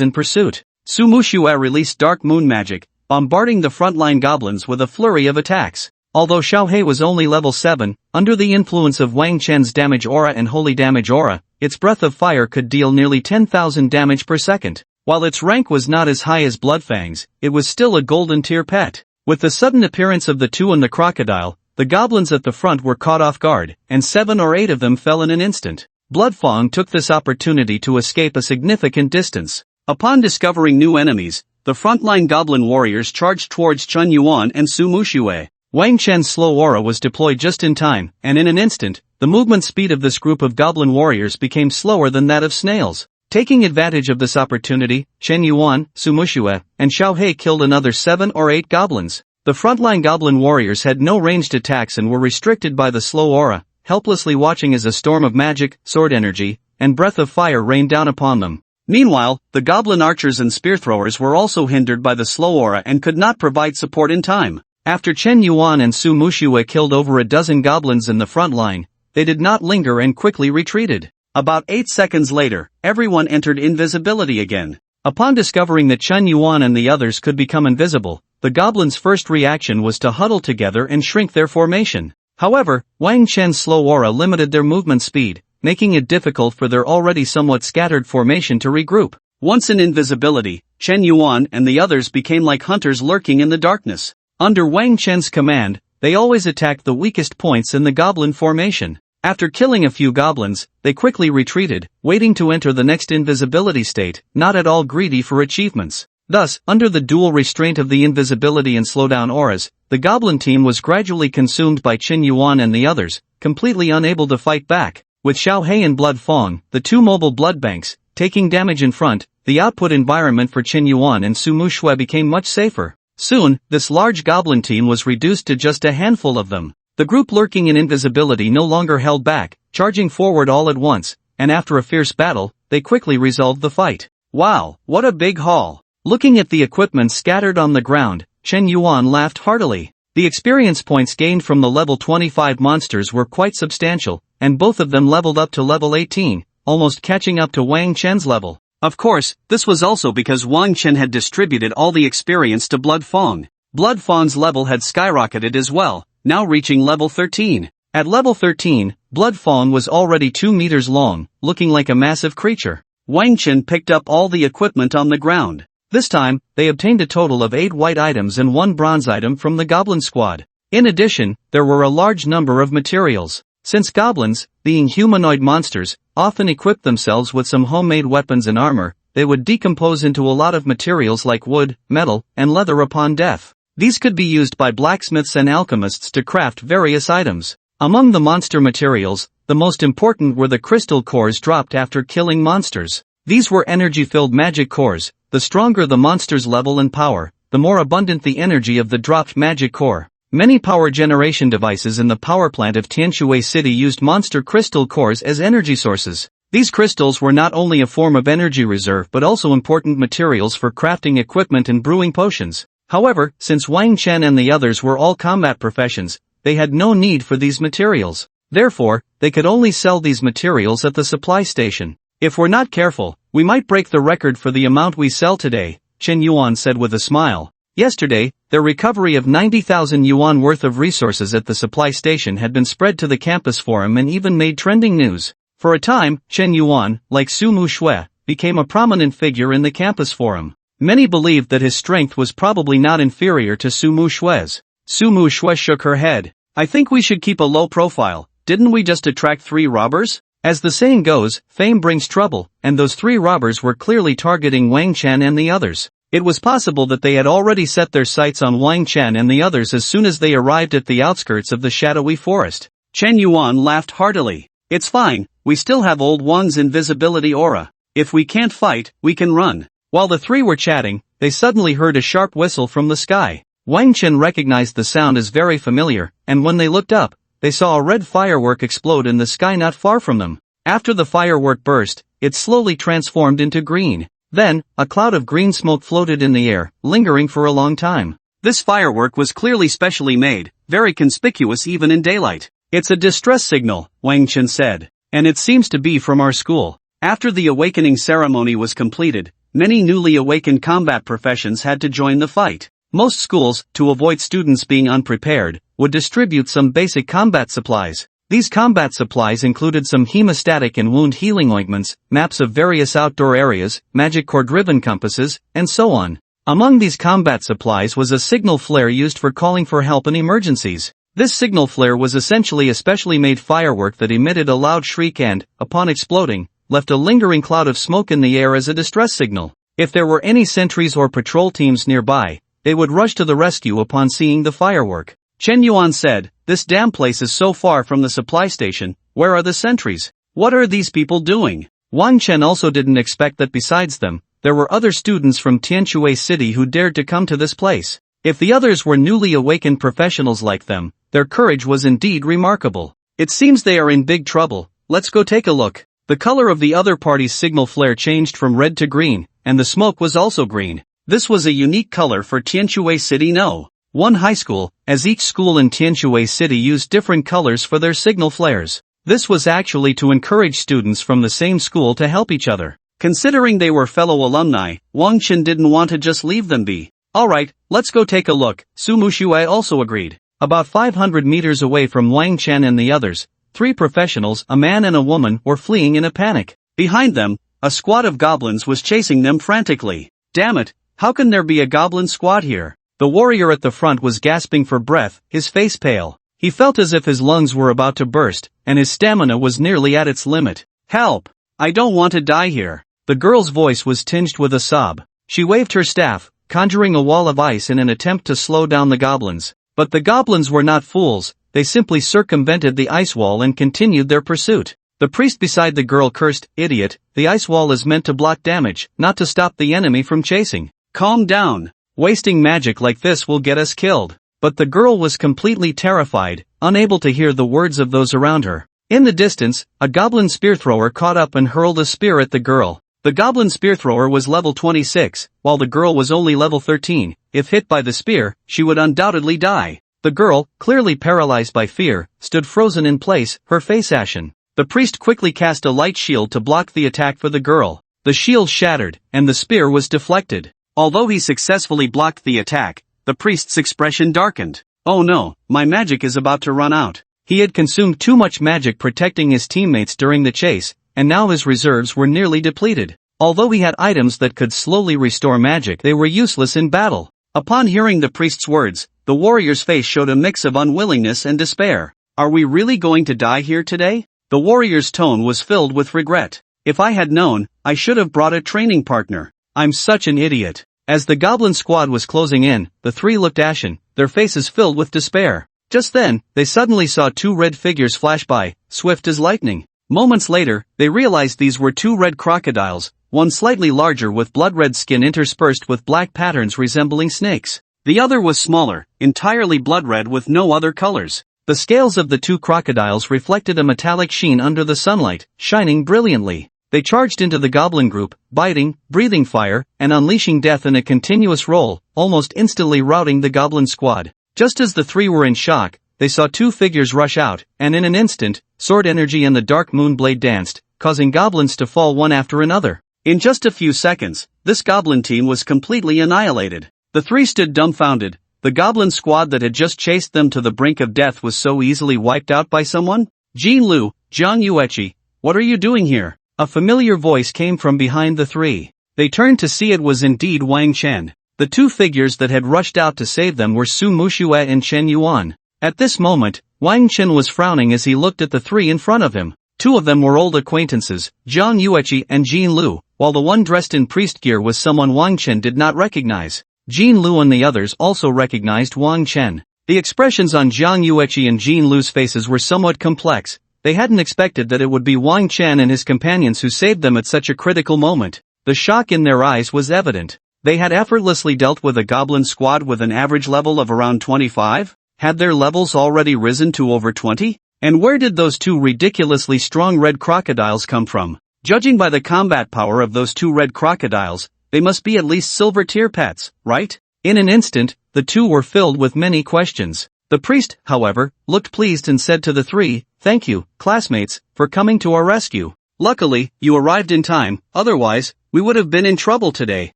in pursuit. Sumushua released dark moon magic, bombarding the frontline goblins with a flurry of attacks. Although Xiao He was only level 7, under the influence of Wang Chen's damage aura and holy damage aura, its breath of fire could deal nearly 10,000 damage per second. While its rank was not as high as Bloodfang's, it was still a golden tier pet. With the sudden appearance of the two and the crocodile, the goblins at the front were caught off guard, and 7 or 8 of them fell in an instant. Bloodfang took this opportunity to escape a significant distance. Upon discovering new enemies, the frontline goblin warriors charged towards Chen Yuan and Su Muxue. Wang Chen's slow aura was deployed just in time, and in an instant, the movement speed of this group of goblin warriors became slower than that of snails. Taking advantage of this opportunity, Chen Yuan, Su Muxue, and Xiao He killed another 7 or 8 goblins. The frontline goblin warriors had no ranged attacks and were restricted by the slow aura, helplessly watching as a storm of magic, sword energy, and breath of fire rained down upon them. Meanwhile, the goblin archers and spear throwers were also hindered by the slow aura and could not provide support in time. After Chen Yuan and Su Muxue killed over a dozen goblins in the front line, they did not linger and quickly retreated. About 8 seconds later, everyone entered invisibility again. Upon discovering that Chen Yuan and the others could become invisible, the goblins' first reaction was to huddle together and shrink their formation. However, Wang Chen's slow aura limited their movement speed, making it difficult for their already somewhat scattered formation to regroup. Once in invisibility, Chen Yuan and the others became like hunters lurking in the darkness. Under Wang Chen's command, they always attacked the weakest points in the goblin formation. After killing a few goblins, they quickly retreated, waiting to enter the next invisibility state, not at all greedy for achievements. Thus, under the dual restraint of the invisibility and slowdown auras, the goblin team was gradually consumed by Chen Yuan and the others, completely unable to fight back. With Xiao He and Blood Fong, the two mobile blood banks, taking damage in front, the output environment for Chen Yuan and Su Mu Shui became much safer. Soon, this large goblin team was reduced to just a handful of them. The group lurking in invisibility no longer held back, charging forward all at once, and after a fierce battle, they quickly resolved the fight. Wow, what a big haul! Looking at the equipment scattered on the ground, Chen Yuan laughed heartily. The experience points gained from the level 25 monsters were quite substantial, and both of them leveled up to level 18, almost catching up to Wang Chen's level. Of course, this was also because Wang Chen had distributed all the experience to Blood Fong. Blood Fong's level had skyrocketed as well, now reaching level 13. At level 13, Blood Fong was already 2 meters long, looking like a massive creature. Wang Chen picked up all the equipment on the ground. This time, they obtained a total of 8 white items and 1 bronze item from the goblin squad. In addition, there were a large number of materials. Since goblins, being humanoid monsters, often equipped themselves with some homemade weapons and armor, they would decompose into a lot of materials like wood, metal, and leather upon death. These could be used by blacksmiths and alchemists to craft various items. Among the monster materials, the most important were the crystal cores dropped after killing monsters. These were energy-filled magic cores. The stronger the monster's level and power, the more abundant the energy of the dropped magic core. Many power generation devices in the power plant of Tianshui City used monster crystal cores as energy sources. These crystals were not only a form of energy reserve but also important materials for crafting equipment and brewing potions. However, since Wang Chen and the others were all combat professions, they had no need for these materials. Therefore, they could only sell these materials at the supply station. If we're not careful, we might break the record for the amount we sell today, Chen Yuan said with a smile. Yesterday, their recovery of 90,000 yuan worth of resources at the supply station had been spread to the campus forum and even made trending news. For a time, Chen Yuan, like Su Mu Shui, became a prominent figure in the campus forum. Many believed that his strength was probably not inferior to Su Mu Shui's. Su Mu Shui shook her head. I think we should keep a low profile. Didn't we just attract 3 robbers? As the saying goes, fame brings trouble, and those 3 robbers were clearly targeting Wang Chen and the others. It was possible that they had already set their sights on Wang Chen and the others as soon as they arrived at the outskirts of the shadowy forest. Chen Yuan laughed heartily. It's fine, we still have old Wang's invisibility aura. If we can't fight, we can run. While the 3 were chatting, they suddenly heard a sharp whistle from the sky. Wang Chen recognized the sound as very familiar, and when they looked up, they saw a red firework explode in the sky not far from them. After the firework burst, it slowly transformed into green. Then, a cloud of green smoke floated in the air, lingering for a long time. This firework was clearly specially made, very conspicuous even in daylight. It's a distress signal, Wang Chen said. And it seems to be from our school. After the awakening ceremony was completed, many newly awakened combat professions had to join the fight. Most schools, to avoid students being unprepared, would distribute some basic combat supplies. These combat supplies included some hemostatic and wound healing ointments, maps of various outdoor areas, magic core-driven compasses, and so on. Among these combat supplies was a signal flare used for calling for help in emergencies. This signal flare was essentially a specially made firework that emitted a loud shriek and, upon exploding, left a lingering cloud of smoke in the air as a distress signal. If there were any sentries or patrol teams nearby, they would rush to the rescue upon seeing the firework. Chen Yuan said, "This damn place is so far from the supply station, where are the sentries? What are these people doing?" Wang Chen also didn't expect that besides them, there were other students from Tianshui City who dared to come to this place. If the others were newly awakened professionals like them, their courage was indeed remarkable. It seems they are in big trouble, let's go take a look. The color of the other party's signal flare changed from red to green, and the smoke was also green. This was a unique color for Tianshui City No. 1 high school, as each school in Tianshui City used different colors for their signal flares. This was actually to encourage students from the same school to help each other. Considering they were fellow alumni, Wang Chen didn't want to just leave them be. Alright, let's go take a look, Su Muxue also agreed. About 500 meters away from Wang Chen and the others, 3 professionals, a man and a woman, were fleeing in a panic. Behind them, a squad of goblins was chasing them frantically. Damn it, how can there be a goblin squad here? The warrior at the front was gasping for breath, his face pale. He felt as if his lungs were about to burst, and his stamina was nearly at its limit. Help! I don't want to die here. The girl's voice was tinged with a sob. She waved her staff, conjuring a wall of ice in an attempt to slow down the goblins. But the goblins were not fools, they simply circumvented the ice wall and continued their pursuit. The priest beside the girl cursed, "Idiot, the ice wall is meant to block damage, not to stop the enemy from chasing. Calm down. Wasting magic like this will get us killed." But the girl was completely terrified, unable to hear the words of those around her. In the distance, a goblin spear thrower caught up and hurled a spear at the girl. The goblin spear thrower was level 26, while the girl was only level 13. If hit by the spear, she would undoubtedly die. The girl, clearly paralyzed by fear, stood frozen in place, her face ashen. The priest quickly cast a light shield to block the attack for the girl. The shield shattered, and the spear was deflected. Although he successfully blocked the attack, the priest's expression darkened. Oh no, my magic is about to run out. He had consumed too much magic protecting his teammates during the chase, and now his reserves were nearly depleted. Although he had items that could slowly restore magic, they were useless in battle. Upon hearing the priest's words, the warrior's face showed a mix of unwillingness and despair. Are we really going to die here today? The warrior's tone was filled with regret. If I had known, I should have brought a training partner. I'm such an idiot. As the goblin squad was closing in, the 3 looked ashen, their faces filled with despair. Just then, they suddenly saw 2 red figures flash by, swift as lightning. Moments later, they realized these were 2 red crocodiles, one slightly larger with blood-red skin interspersed with black patterns resembling snakes. The other was smaller, entirely blood-red with no other colors. The scales of the 2 crocodiles reflected a metallic sheen under the sunlight, shining brilliantly. They charged into the goblin group, biting, breathing fire, and unleashing death in a continuous roll, almost instantly routing the goblin squad. Just as the 3 were in shock, they saw 2 figures rush out, and in an instant, sword energy and the dark moon blade danced, causing goblins to fall one after another. In just a few seconds, this goblin team was completely annihilated. The 3 stood dumbfounded. The goblin squad that had just chased them to the brink of death was so easily wiped out by someone? Jin Lu, Zhang Yueqi, what are you doing here? A familiar voice came from behind the 3. They turned to see it was indeed Wang Chen. The 2 figures that had rushed out to save them were Su Muxue and Chen Yuan. At this moment, Wang Chen was frowning as he looked at the 3 in front of him. 2 of them were old acquaintances, Zhang Yueqi and Jin Lu, while the one dressed in priest gear was someone Wang Chen did not recognize. Jin Lu and the others also recognized Wang Chen. The expressions on Zhang Yueqi and Jin Lu's faces were somewhat complex. They hadn't expected that it would be Wang Chen and his companions who saved them at such a critical moment. The shock in their eyes was evident. They had effortlessly dealt with a goblin squad with an average level of around 25? Had their levels already risen to over 20? And where did those 2 ridiculously strong red crocodiles come from? Judging by the combat power of those 2 red crocodiles, they must be at least silver tier pets, right? In an instant, the 2 were filled with many questions. The priest, however, looked pleased and said to the 3, "Thank you, classmates, for coming to our rescue. Luckily, you arrived in time, otherwise, we would have been in trouble today."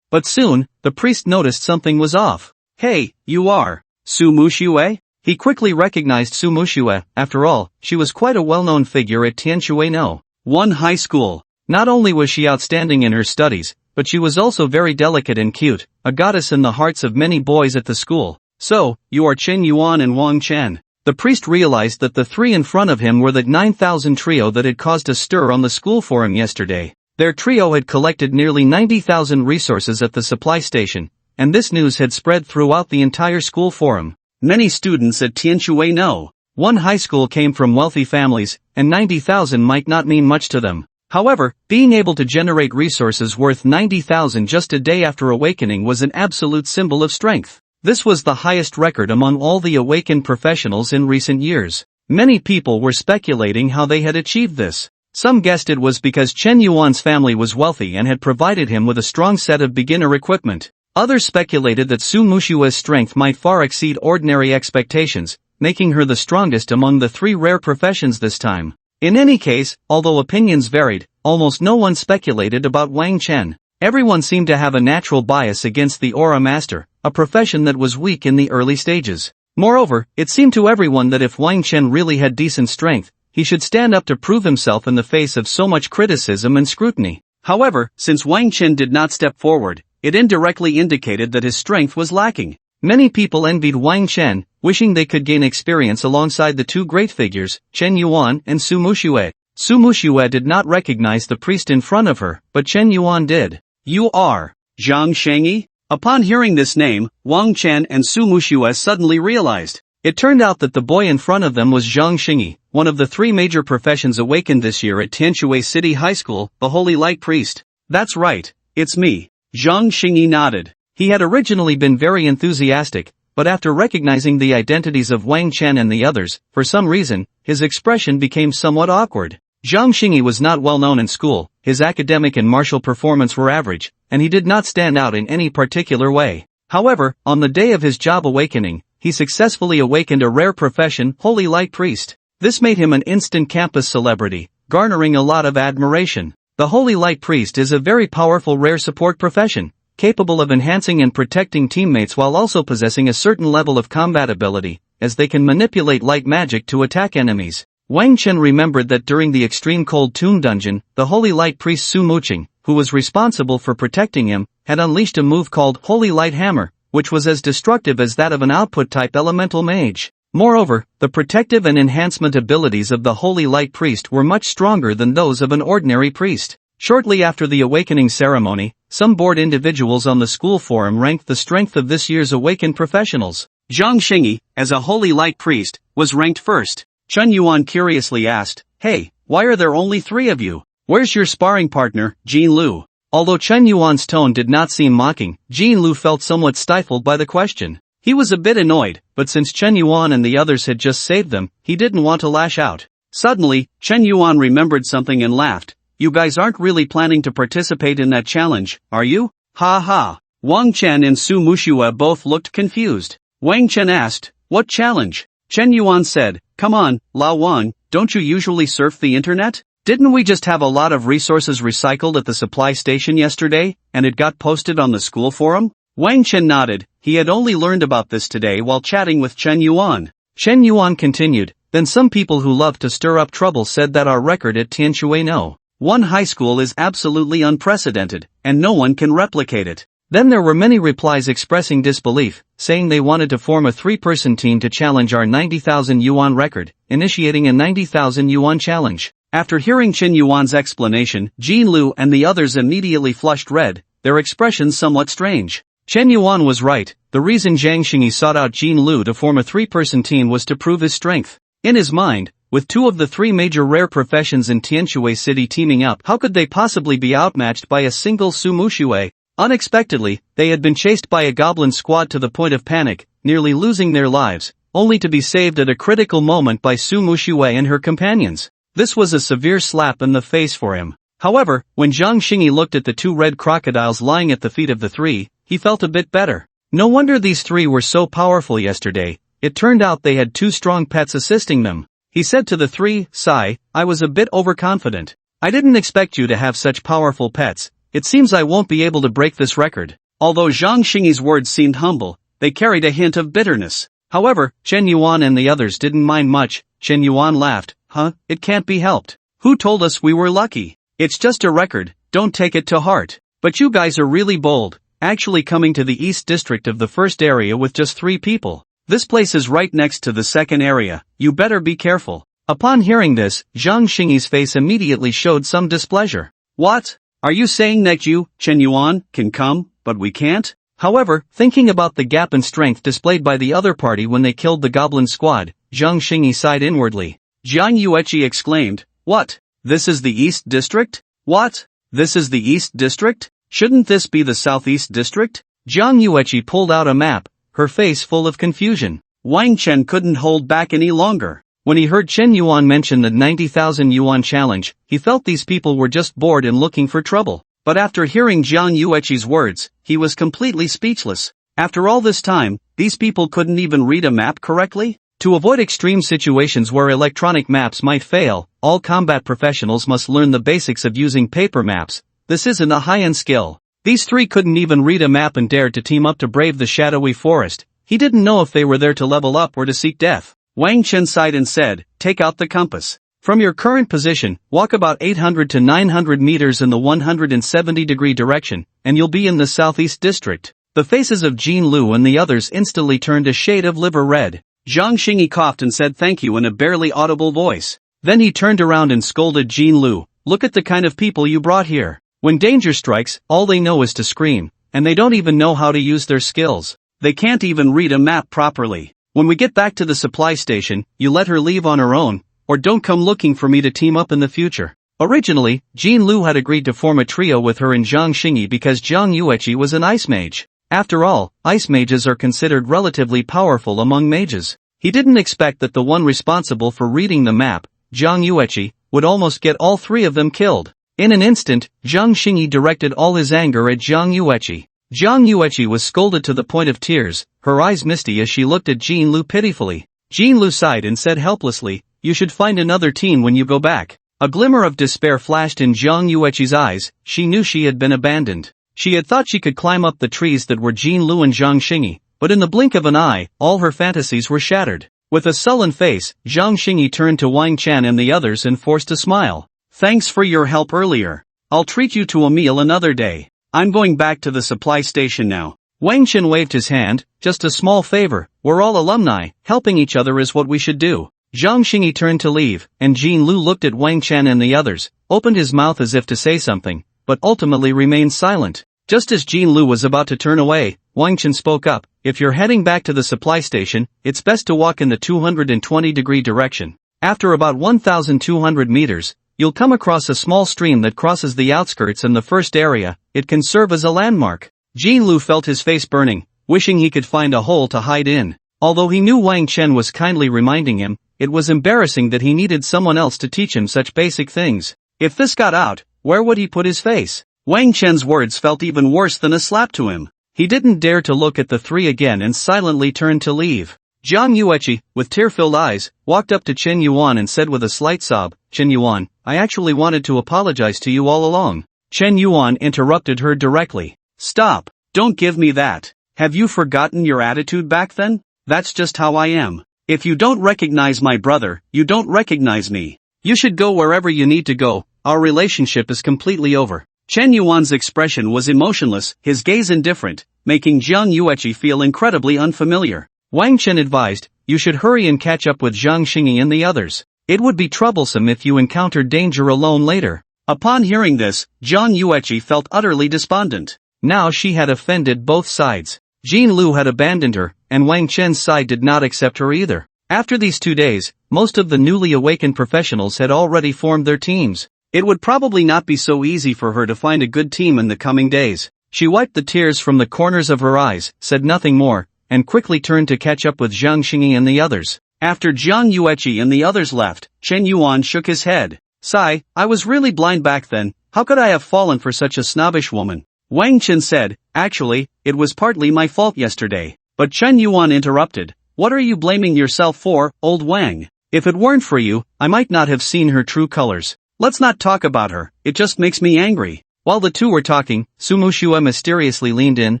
But soon, the priest noticed something was off. "Hey, you are Su Muxue?" He quickly recognized Su Muxue. After all, she was quite a well-known figure at Tianshui No. 1 high school. Not only was she outstanding in her studies, but she was also very delicate and cute, a goddess in the hearts of many boys at the school. "So, you are Chen Yuan and Wang Chen." The priest realized that the 3 in front of him were the 9,000 trio that had caused a stir on the school forum yesterday. Their trio had collected nearly 90,000 resources at the supply station, and this news had spread throughout the entire school forum. Many students at Tianshui No. 1 high school came from wealthy families, and 90,000 might not mean much to them. However, being able to generate resources worth 90,000 just a day after awakening was an absolute symbol of strength. This was the highest record among all the awakened professionals in recent years. Many people were speculating how they had achieved this. Some guessed it was because Chen Yuan's family was wealthy and had provided him with a strong set of beginner equipment. Others speculated that Su Muxue's strength might far exceed ordinary expectations, making her the strongest among the 3 rare professions this time. In any case, although opinions varied, almost no one speculated about Wang Chen. Everyone seemed to have a natural bias against the aura master, a profession that was weak in the early stages. Moreover, it seemed to everyone that if Wang Chen really had decent strength, he should stand up to prove himself in the face of so much criticism and scrutiny. However, since Wang Chen did not step forward, it indirectly indicated that his strength was lacking. Many people envied Wang Chen, wishing they could gain experience alongside the two great figures, Chen Yuan and Su Muxue. Su Muxue did not recognize the priest in front of her, but Chen Yuan did. "You are Zhang Shengyi?" Upon hearing this name, Wang Chen and Su Muxue suddenly realized. It turned out that the boy in front of them was Zhang Shengyi, one of the three major professions awakened this year at Tianshui City High School, the Holy Light Priest. "That's right, it's me." Zhang Shengyi nodded. He had originally been very enthusiastic, but after recognizing the identities of Wang Chen and the others, for some reason, his expression became somewhat awkward. Zhang Shengyi was not well known in school, his academic and martial performance were average, and he did not stand out in any particular way. However, on the day of his job awakening, he successfully awakened a rare profession, Holy Light Priest. This made him an instant campus celebrity, garnering a lot of admiration. The Holy Light Priest is a very powerful rare support profession, capable of enhancing and protecting teammates while also possessing a certain level of combat ability, as they can manipulate light magic to attack enemies. Wang Chen remembered that during the extreme cold tomb dungeon, the Holy Light Priest Su Muqing, who was responsible for protecting him, had unleashed a move called Holy Light Hammer, which was as destructive as that of an output-type elemental mage. Moreover, the protective and enhancement abilities of the Holy Light Priest were much stronger than those of an ordinary priest. Shortly after the awakening ceremony, some bored individuals on the school forum ranked the strength of this year's awakened professionals. Zhang Shengyi, as a Holy Light Priest, was ranked first. Chen Yuan curiously asked, "Hey, why are there only 3 of you? Where's your sparring partner, Jin Lu?" Although Chen Yuan's tone did not seem mocking, Jin Lu felt somewhat stifled by the question. He was a bit annoyed, but since Chen Yuan and the others had just saved them, he didn't want to lash out. Suddenly, Chen Yuan remembered something and laughed. "You guys aren't really planning to participate in that challenge, are you?" "Ha ha." Wang Chen and Su Muxue both looked confused. Wang Chen asked, "What challenge?" Chen Yuan said, "Come on, Lao Wang, don't you usually surf the internet? Didn't we just have a lot of resources recycled at the supply station yesterday, and it got posted on the school forum?" Wang Chen nodded. He had only learned about this today while chatting with Chen Yuan. Chen Yuan continued, "Then some people who love to stir up trouble said that our record at Tianshui No. 1 high school is absolutely unprecedented, and no one can replicate it." Then there were many replies expressing disbelief, saying they wanted to form a 3-person team to challenge our 90,000 yuan record, initiating a 90,000 yuan challenge. After hearing Chen Yuan's explanation, Jin Lu and the others immediately flushed red, their expressions somewhat strange. Chen Yuan was right. The reason Zhang Shengyi sought out Jin Lu to form a 3-person team was to prove his strength. In his mind, with 2 of the 3 major rare professions in Tianshui City teaming up, how could they possibly be outmatched by a single Su Muxue? Unexpectedly, they had been chased by a goblin squad to the point of panic, nearly losing their lives, only to be saved at a critical moment by Su Muxue and her companions. This was a severe slap in the face for him. However, when Zhang Shengyi looked at the 2 red crocodiles lying at the feet of the 3, he felt a bit better. No wonder these 3 were so powerful yesterday. It turned out they had 2 strong pets assisting them. He said to the 3, "Sigh, I was a bit overconfident. I didn't expect you to have such powerful pets. It seems I won't be able to break this record." Although Zhang Shengyi's words seemed humble, they carried a hint of bitterness. However, Chen Yuan and the others didn't mind much. Chen Yuan laughed, "Huh, it can't be helped. Who told us we were lucky? It's just a record, don't take it to heart. But you guys are really bold, actually coming to the East District of the first area with just 3 people. This place is right next to the second area, you better be careful." Upon hearing this, Zhang Shengyi's face immediately showed some displeasure. "What? Are you saying that you, Chen Yuan, can come, but we can't?" However, thinking about the gap in strength displayed by the other party when they killed the goblin squad, Zhang Shengyi sighed inwardly. Jiang Yueqi exclaimed, "What? This is the East District? What? This is the East District? Shouldn't this be the Southeast District?" Jiang Yueqi pulled out a map, her face full of confusion. Wang Chen couldn't hold back any longer. When he heard Chen Yuan mention the 90,000 yuan challenge, he felt these people were just bored and looking for trouble. But after hearing Jiang Yueqi's words, he was completely speechless. After all this time, these people couldn't even read a map correctly? To avoid extreme situations where electronic maps might fail, all combat professionals must learn the basics of using paper maps. This isn't a high-end skill. These three couldn't even read a map and dared to team up to brave the shadowy forest. He didn't know if they were there to level up or to seek death. Wang Chen sighed and said, "Take out the compass. From your current position, walk about 800 to 900 meters in the 170-degree direction, and you'll be in the southeast district." The faces of Jean Lu and the others instantly turned a shade of liver red. Zhang Xingyi coughed and said thank you in a barely audible voice. Then he turned around and scolded Jean Lu, "Look at the kind of people you brought here. When danger strikes, all they know is to scream, and they don't even know how to use their skills. They can't even read a map properly. When we get back to the supply station, you let her leave on her own, or don't come looking for me to team up in the future." Originally, Jean Lu had agreed to form a trio with her and Zhang Xingyi because Zhang Yueqi was an ice mage. After all, ice mages are considered relatively powerful among mages. He didn't expect that the one responsible for reading the map, Zhang Yueqi, would almost get all three of them killed. In an instant, Zhang Xingyi directed all his anger at Zhang Yueqi. Zhang Yueqi was scolded to the point of tears, her eyes misty as she looked at Jean Lu pitifully. Jean Lu sighed and said helplessly, "You should find another team when you go back." A glimmer of despair flashed in Zhang Yueqi's eyes. She knew she had been abandoned. She had thought she could climb up the trees that were Jean Lu and Zhang Xingyi, but in the blink of an eye, all her fantasies were shattered. With a sullen face, Zhang Xingyi turned to Wang Chen and the others and forced a smile. "Thanks for your help earlier. I'll treat you to a meal another day. I'm going back to the supply station now." Wang Chen waved his hand, "Just a small favor, we're all alumni, helping each other is what we should do." Zhang Xingyi turned to leave, and Jean Lu looked at Wang Chen and the others, opened his mouth as if to say something, but ultimately remained silent. Just as Jean Lu was about to turn away, Wang Chen spoke up, "If you're heading back to the supply station, it's best to walk in the 220-degree direction. After about 1,200 meters, you'll come across a small stream that crosses the outskirts and the first area. It can serve as a landmark." Jean Lu felt his face burning, wishing he could find a hole to hide in. Although he knew Wang Chen was kindly reminding him, it was embarrassing that he needed someone else to teach him such basic things. If this got out, where would he put his face? Wang Chen's words felt even worse than a slap to him. He didn't dare to look at the three again and silently turned to leave. Zhang Yueqi, with tear-filled eyes, walked up to Chen Yuan and said with a slight sob, "Chen Yuan, I actually wanted to apologize to you all along." Chen Yuan interrupted her directly. "Stop, don't give me that. Have you forgotten your attitude back then? That's just how I am. If you don't recognize my brother, you don't recognize me. You should go wherever you need to go, our relationship is completely over." Chen Yuan's expression was emotionless, his gaze indifferent, making Zhang Yueqi feel incredibly unfamiliar. Wang Chen advised, "You should hurry and catch up with Zhang Xingyi and the others. It would be troublesome if you encountered danger alone later." Upon hearing this, Zhang Yueqi felt utterly despondent. Now she had offended both sides. Jean Lu had abandoned her, and Wang Chen's side did not accept her either. After these 2 days, most of the newly awakened professionals had already formed their teams. It would probably not be so easy for her to find a good team in the coming days. She wiped the tears from the corners of her eyes, said nothing more, and quickly turned to catch up with Zhang Xingyi and the others. After Zhang Yueqi and the others left, Chen Yuan shook his head. "Sigh, I was really blind back then. How could I have fallen for such a snobbish woman?" Wang Chen said, "Actually, it was partly my fault yesterday." But Chen Yuan interrupted, "What are you blaming yourself for, old Wang? If it weren't for you, I might not have seen her true colors. Let's not talk about her, it just makes me angry." While the two were talking, Sumushua mysteriously leaned in,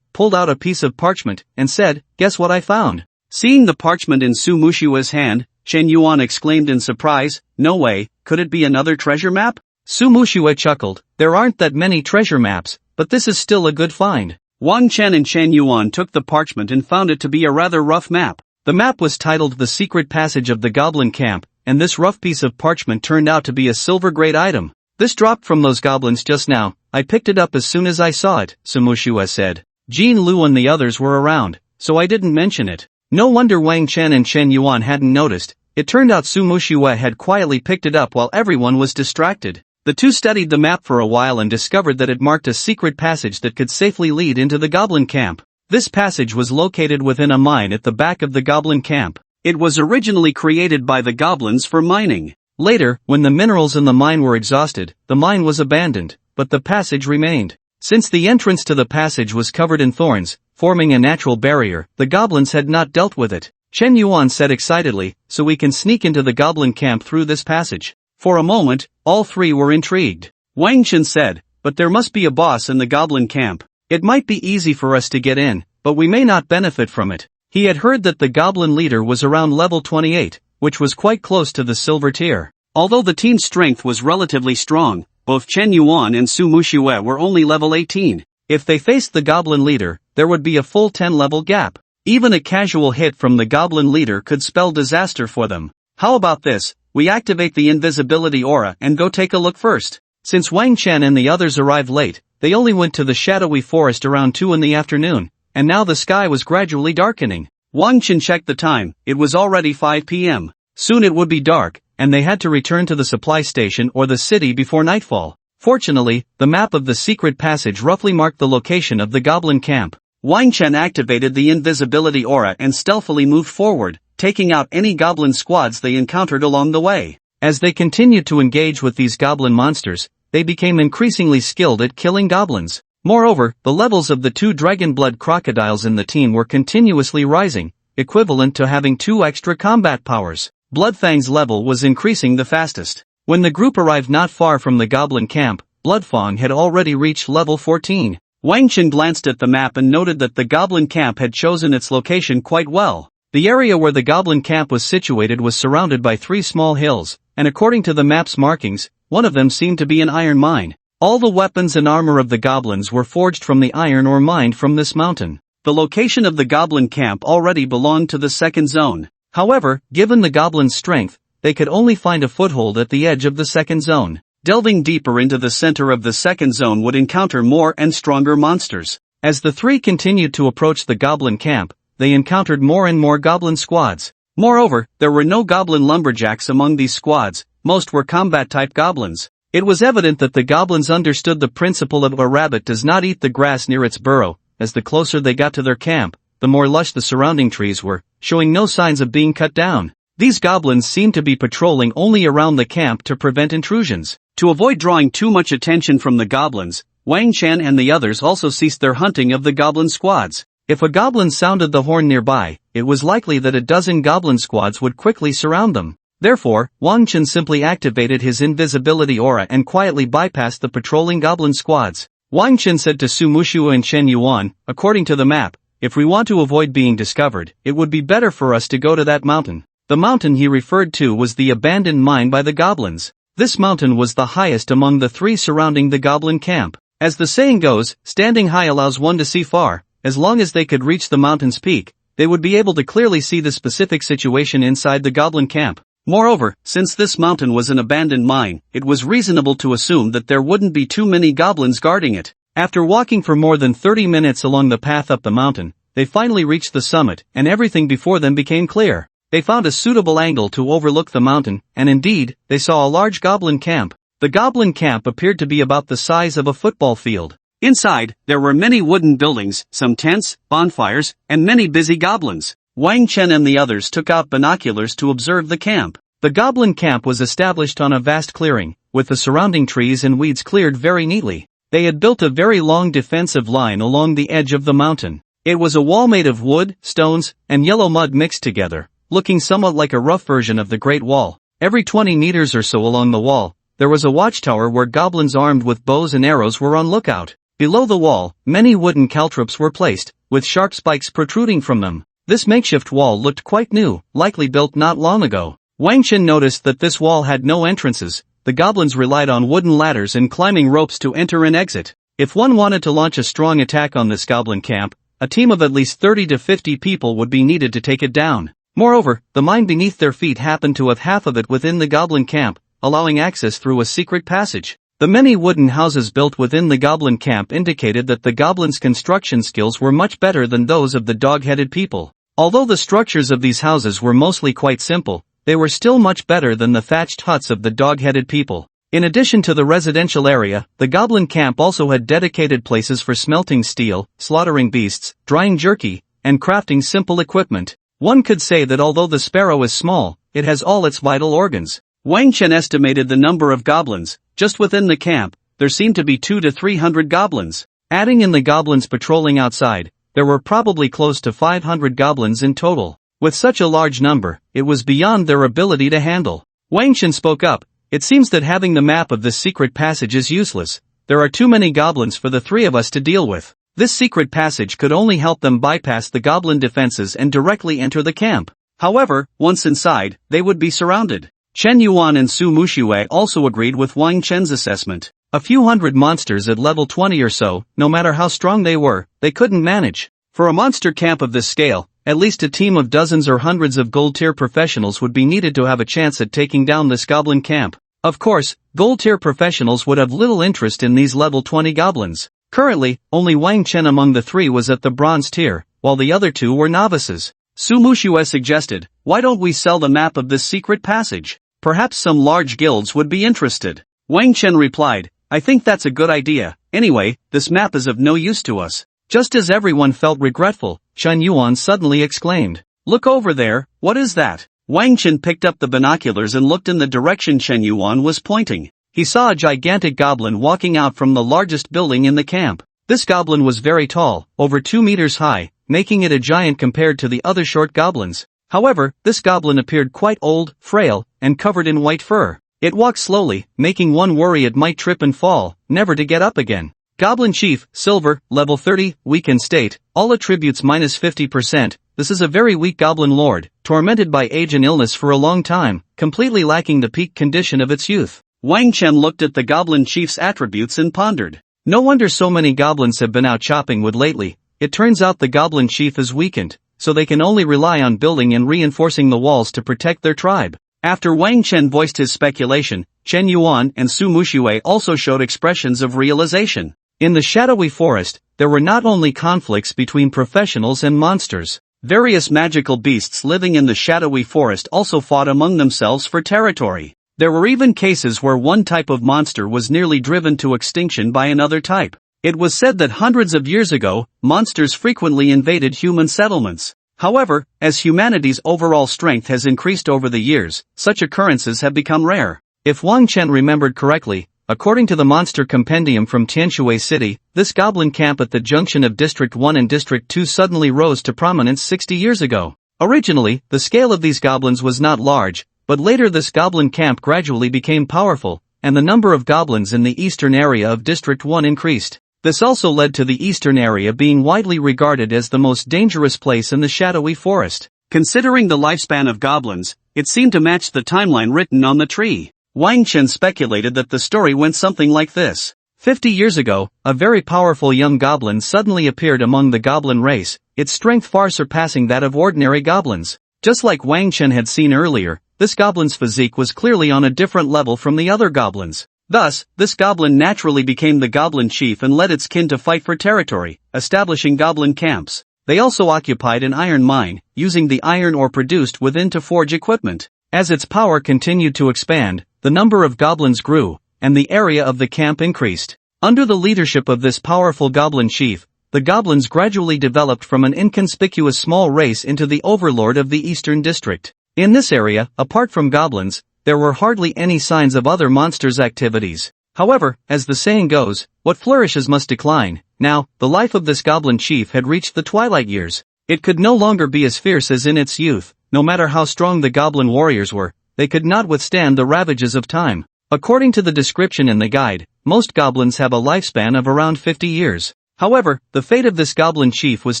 pulled out a piece of parchment, and said, "Guess what I found?" Seeing the parchment in Sumushua's hand, Chen Yuan exclaimed in surprise, "No way, could it be another treasure map?" Sumushua chuckled, "There aren't that many treasure maps, but this is still a good find." Wang Chen and Chen Yuan took the parchment and found it to be a rather rough map. The map was titled The Secret Passage of the Goblin Camp, and this rough piece of parchment turned out to be a silver-grade item. "This dropped from those goblins just now, I picked it up as soon as I saw it," Sumushua said. Jean Lu and the others were around, so I didn't mention it. No wonder Wang Chen and Chen Yuan hadn't noticed. It turned out Sumushua had quietly picked it up while everyone was distracted. The two studied the map for a while and discovered that it marked a secret passage that could safely lead into the goblin camp. This passage was located within a mine at the back of the goblin camp. It was originally created by the goblins for mining. Later, when the minerals in the mine were exhausted, the mine was abandoned, but the passage remained. Since the entrance to the passage was covered in thorns, forming a natural barrier, the goblins had not dealt with it. Chen Yuan said excitedly, "So we can sneak into the goblin camp through this passage." For a moment, all three were intrigued. Wang Chen said, "But there must be a boss in the goblin camp. It might be easy for us to get in, but we may not benefit from it." He had heard that the goblin leader was around level 28, which was quite close to the silver tier. Although the team's strength was relatively strong, both Chen Yuan and Su Muxue were only level 18. If they faced the goblin leader, there would be a full 10-level gap. Even a casual hit from the goblin leader could spell disaster for them. "How about this? We activate the invisibility aura and go take a look first." Since Wang Chen and the others arrived late, they only went to the shadowy forest around 2 in the afternoon, and now the sky was gradually darkening. Wang Chen checked the time, it was already 5 p.m. Soon it would be dark, and they had to return to the supply station or the city before nightfall. Fortunately, the map of the secret passage roughly marked the location of the goblin camp. Wang Chen activated the invisibility aura and stealthily moved forward, taking out any goblin squads they encountered along the way. As they continued to engage with these goblin monsters, they became increasingly skilled at killing goblins. Moreover, the levels of the 2 dragon blood crocodiles in the team were continuously rising, equivalent to having 2 extra combat powers. Bloodfang's level was increasing the fastest. When the group arrived not far from the goblin camp, Bloodfang had already reached level 14. Wang Chen glanced at the map and noted that the goblin camp had chosen its location quite well. The area where the goblin camp was situated was surrounded by 3 small hills, and according to the map's markings, one of them seemed to be an iron mine. All the weapons and armor of the goblins were forged from the iron or mined from this mountain. The location of the goblin camp already belonged to the second zone. However, given the goblins' strength, they could only find a foothold at the edge of the second zone. Delving deeper into the center of the second zone would encounter more and stronger monsters. As the 3 continued to approach the goblin camp, they encountered more and more goblin squads. Moreover, there were no goblin lumberjacks among these squads, most were combat-type goblins. It was evident that the goblins understood the principle of a rabbit does not eat the grass near its burrow. As the closer they got to their camp, the more lush the surrounding trees were, showing no signs of being cut down. These goblins seemed to be patrolling only around the camp to prevent intrusions. To avoid drawing too much attention from the goblins, Wang Chen and the others also ceased their hunting of the goblin squads. If a goblin sounded the horn nearby, it was likely that a dozen goblin squads would quickly surround them. Therefore, Wang Chen simply activated his invisibility aura and quietly bypassed the patrolling goblin squads. Wang Chen said to Su Muxue and Chen Yuan, "According to the map, if we want to avoid being discovered, it would be better for us to go to that mountain." The mountain he referred to was the abandoned mine by the goblins. This mountain was the highest among the 3 surrounding the goblin camp. As the saying goes, standing high allows one to see far. As long as they could reach the mountain's peak, they would be able to clearly see the specific situation inside the goblin camp. Moreover, since this mountain was an abandoned mine, it was reasonable to assume that there wouldn't be too many goblins guarding it. After walking for more than 30 minutes along the path up the mountain, they finally reached the summit, and everything before them became clear. They found a suitable angle to overlook the mountain, and indeed, they saw a large goblin camp. The goblin camp appeared to be about the size of a football field. Inside, there were many wooden buildings, some tents, bonfires, and many busy goblins. Wang Chen and the others took out binoculars to observe the camp. The goblin camp was established on a vast clearing, with the surrounding trees and weeds cleared very neatly. They had built a very long defensive line along the edge of the mountain. It was a wall made of wood, stones, and yellow mud mixed together, looking somewhat like a rough version of the Great Wall. Every 20 meters or so along the wall, there was a watchtower where goblins armed with bows and arrows were on lookout. Below the wall, many wooden caltrops were placed, with sharp spikes protruding from them. This makeshift wall looked quite new, likely built not long ago. Wang Chen noticed that this wall had no entrances. The goblins relied on wooden ladders and climbing ropes to enter and exit. If one wanted to launch a strong attack on this goblin camp, a team of at least 30 to 50 people would be needed to take it down. Moreover, the mine beneath their feet happened to have half of it within the goblin camp, allowing access through a secret passage. The many wooden houses built within the goblin camp indicated that the goblins' construction skills were much better than those of the dog-headed people. Although the structures of these houses were mostly quite simple, they were still much better than the thatched huts of the dog-headed people. In addition to the residential area, the goblin camp also had dedicated places for smelting steel, slaughtering beasts, drying jerky, and crafting simple equipment. One could say that although the sparrow is small, it has all its vital organs. Wang Chen estimated the number of goblins. Just within the camp, there seemed to be 200 to 300 goblins. Adding in the goblins patrolling outside, there were probably close to 500 goblins in total. With such a large number, it was beyond their ability to handle. Wang Chen spoke up, It seems that having the map of this secret passage is useless. There are too many goblins for the three of us to deal with. This secret passage could only help them bypass the goblin defenses and directly enter the camp. However, once inside, they would be surrounded. Chen Yuan and Su Mushiwei also agreed with Wang Chen's assessment. A few hundred monsters at level 20 or so, no matter how strong they were, they couldn't manage. For a monster camp of this scale, at least a team of dozens or hundreds of gold-tier professionals would be needed to have a chance at taking down this goblin camp. Of course, gold-tier professionals would have little interest in these level 20 goblins. Currently, only Wang Chen among the three was at the bronze tier, while the other two were novices. Su Mushiwei suggested, "Why don't we sell the map of this secret passage? Perhaps some large guilds would be interested." Wang Chen replied, "I think that's a good idea. Anyway, this map is of no use to us." Just as everyone felt regretful, Chen Yuan suddenly exclaimed, "Look over there, what is that?" Wang Chen picked up the binoculars and looked in the direction Chen Yuan was pointing. He saw a gigantic goblin walking out from the largest building in the camp. This goblin was very tall, over 2 meters high, making it a giant compared to the other short goblins. However, this goblin appeared quite old, frail, and covered in white fur. It walked slowly, making one worry it might trip and fall, never to get up again. Goblin Chief, Silver, level 30, weak in state, all attributes minus 50%. This is a very weak goblin lord, tormented by age and illness for a long time, completely lacking the peak condition of its youth. Wang Chen looked at the Goblin Chief's attributes and pondered. No wonder so many goblins have been out chopping wood lately. It turns out the Goblin Chief is weakened, so they can only rely on building and reinforcing the walls to protect their tribe. After Wang Chen voiced his speculation, Chen Yuan and Su Mushiwei also showed expressions of realization. In the shadowy forest, there were not only conflicts between professionals and monsters. Various magical beasts living in the shadowy forest also fought among themselves for territory. There were even cases where one type of monster was nearly driven to extinction by another type. It was said that hundreds of years ago, monsters frequently invaded human settlements. However, as humanity's overall strength has increased over the years, such occurrences have become rare. If Wang Chen remembered correctly, according to the Monster Compendium from Tianshui City, this goblin camp at the junction of District 1 and District 2 suddenly rose to prominence 60 years ago. Originally, the scale of these goblins was not large, but later this goblin camp gradually became powerful, and the number of goblins in the eastern area of District 1 increased. This also led to the eastern area being widely regarded as the most dangerous place in the shadowy forest. Considering the lifespan of goblins, it seemed to match the timeline written on the tree. Wang Chen speculated that the story went something like this. 50 years ago, a very powerful young goblin suddenly appeared among the goblin race, its strength far surpassing that of ordinary goblins. Just like Wang Chen had seen earlier, this goblin's physique was clearly on a different level from the other goblins. Thus, this goblin naturally became the goblin chief and led its kin to fight for territory, establishing goblin camps. They also occupied an iron mine, using the iron ore produced within to forge equipment. As its power continued to expand, the number of goblins grew, and the area of the camp increased. Under the leadership of this powerful goblin chief, the goblins gradually developed from an inconspicuous small race into the overlord of the eastern district. In this area, apart from goblins, there were hardly any signs of other monsters' activities. However, as the saying goes, what flourishes must decline. Now, the life of this goblin chief had reached the twilight years. It could no longer be as fierce as in its youth. No matter how strong the goblin warriors were, they could not withstand the ravages of time. According to the description in the guide, most goblins have a lifespan of around 50 years. However, the fate of this goblin chief was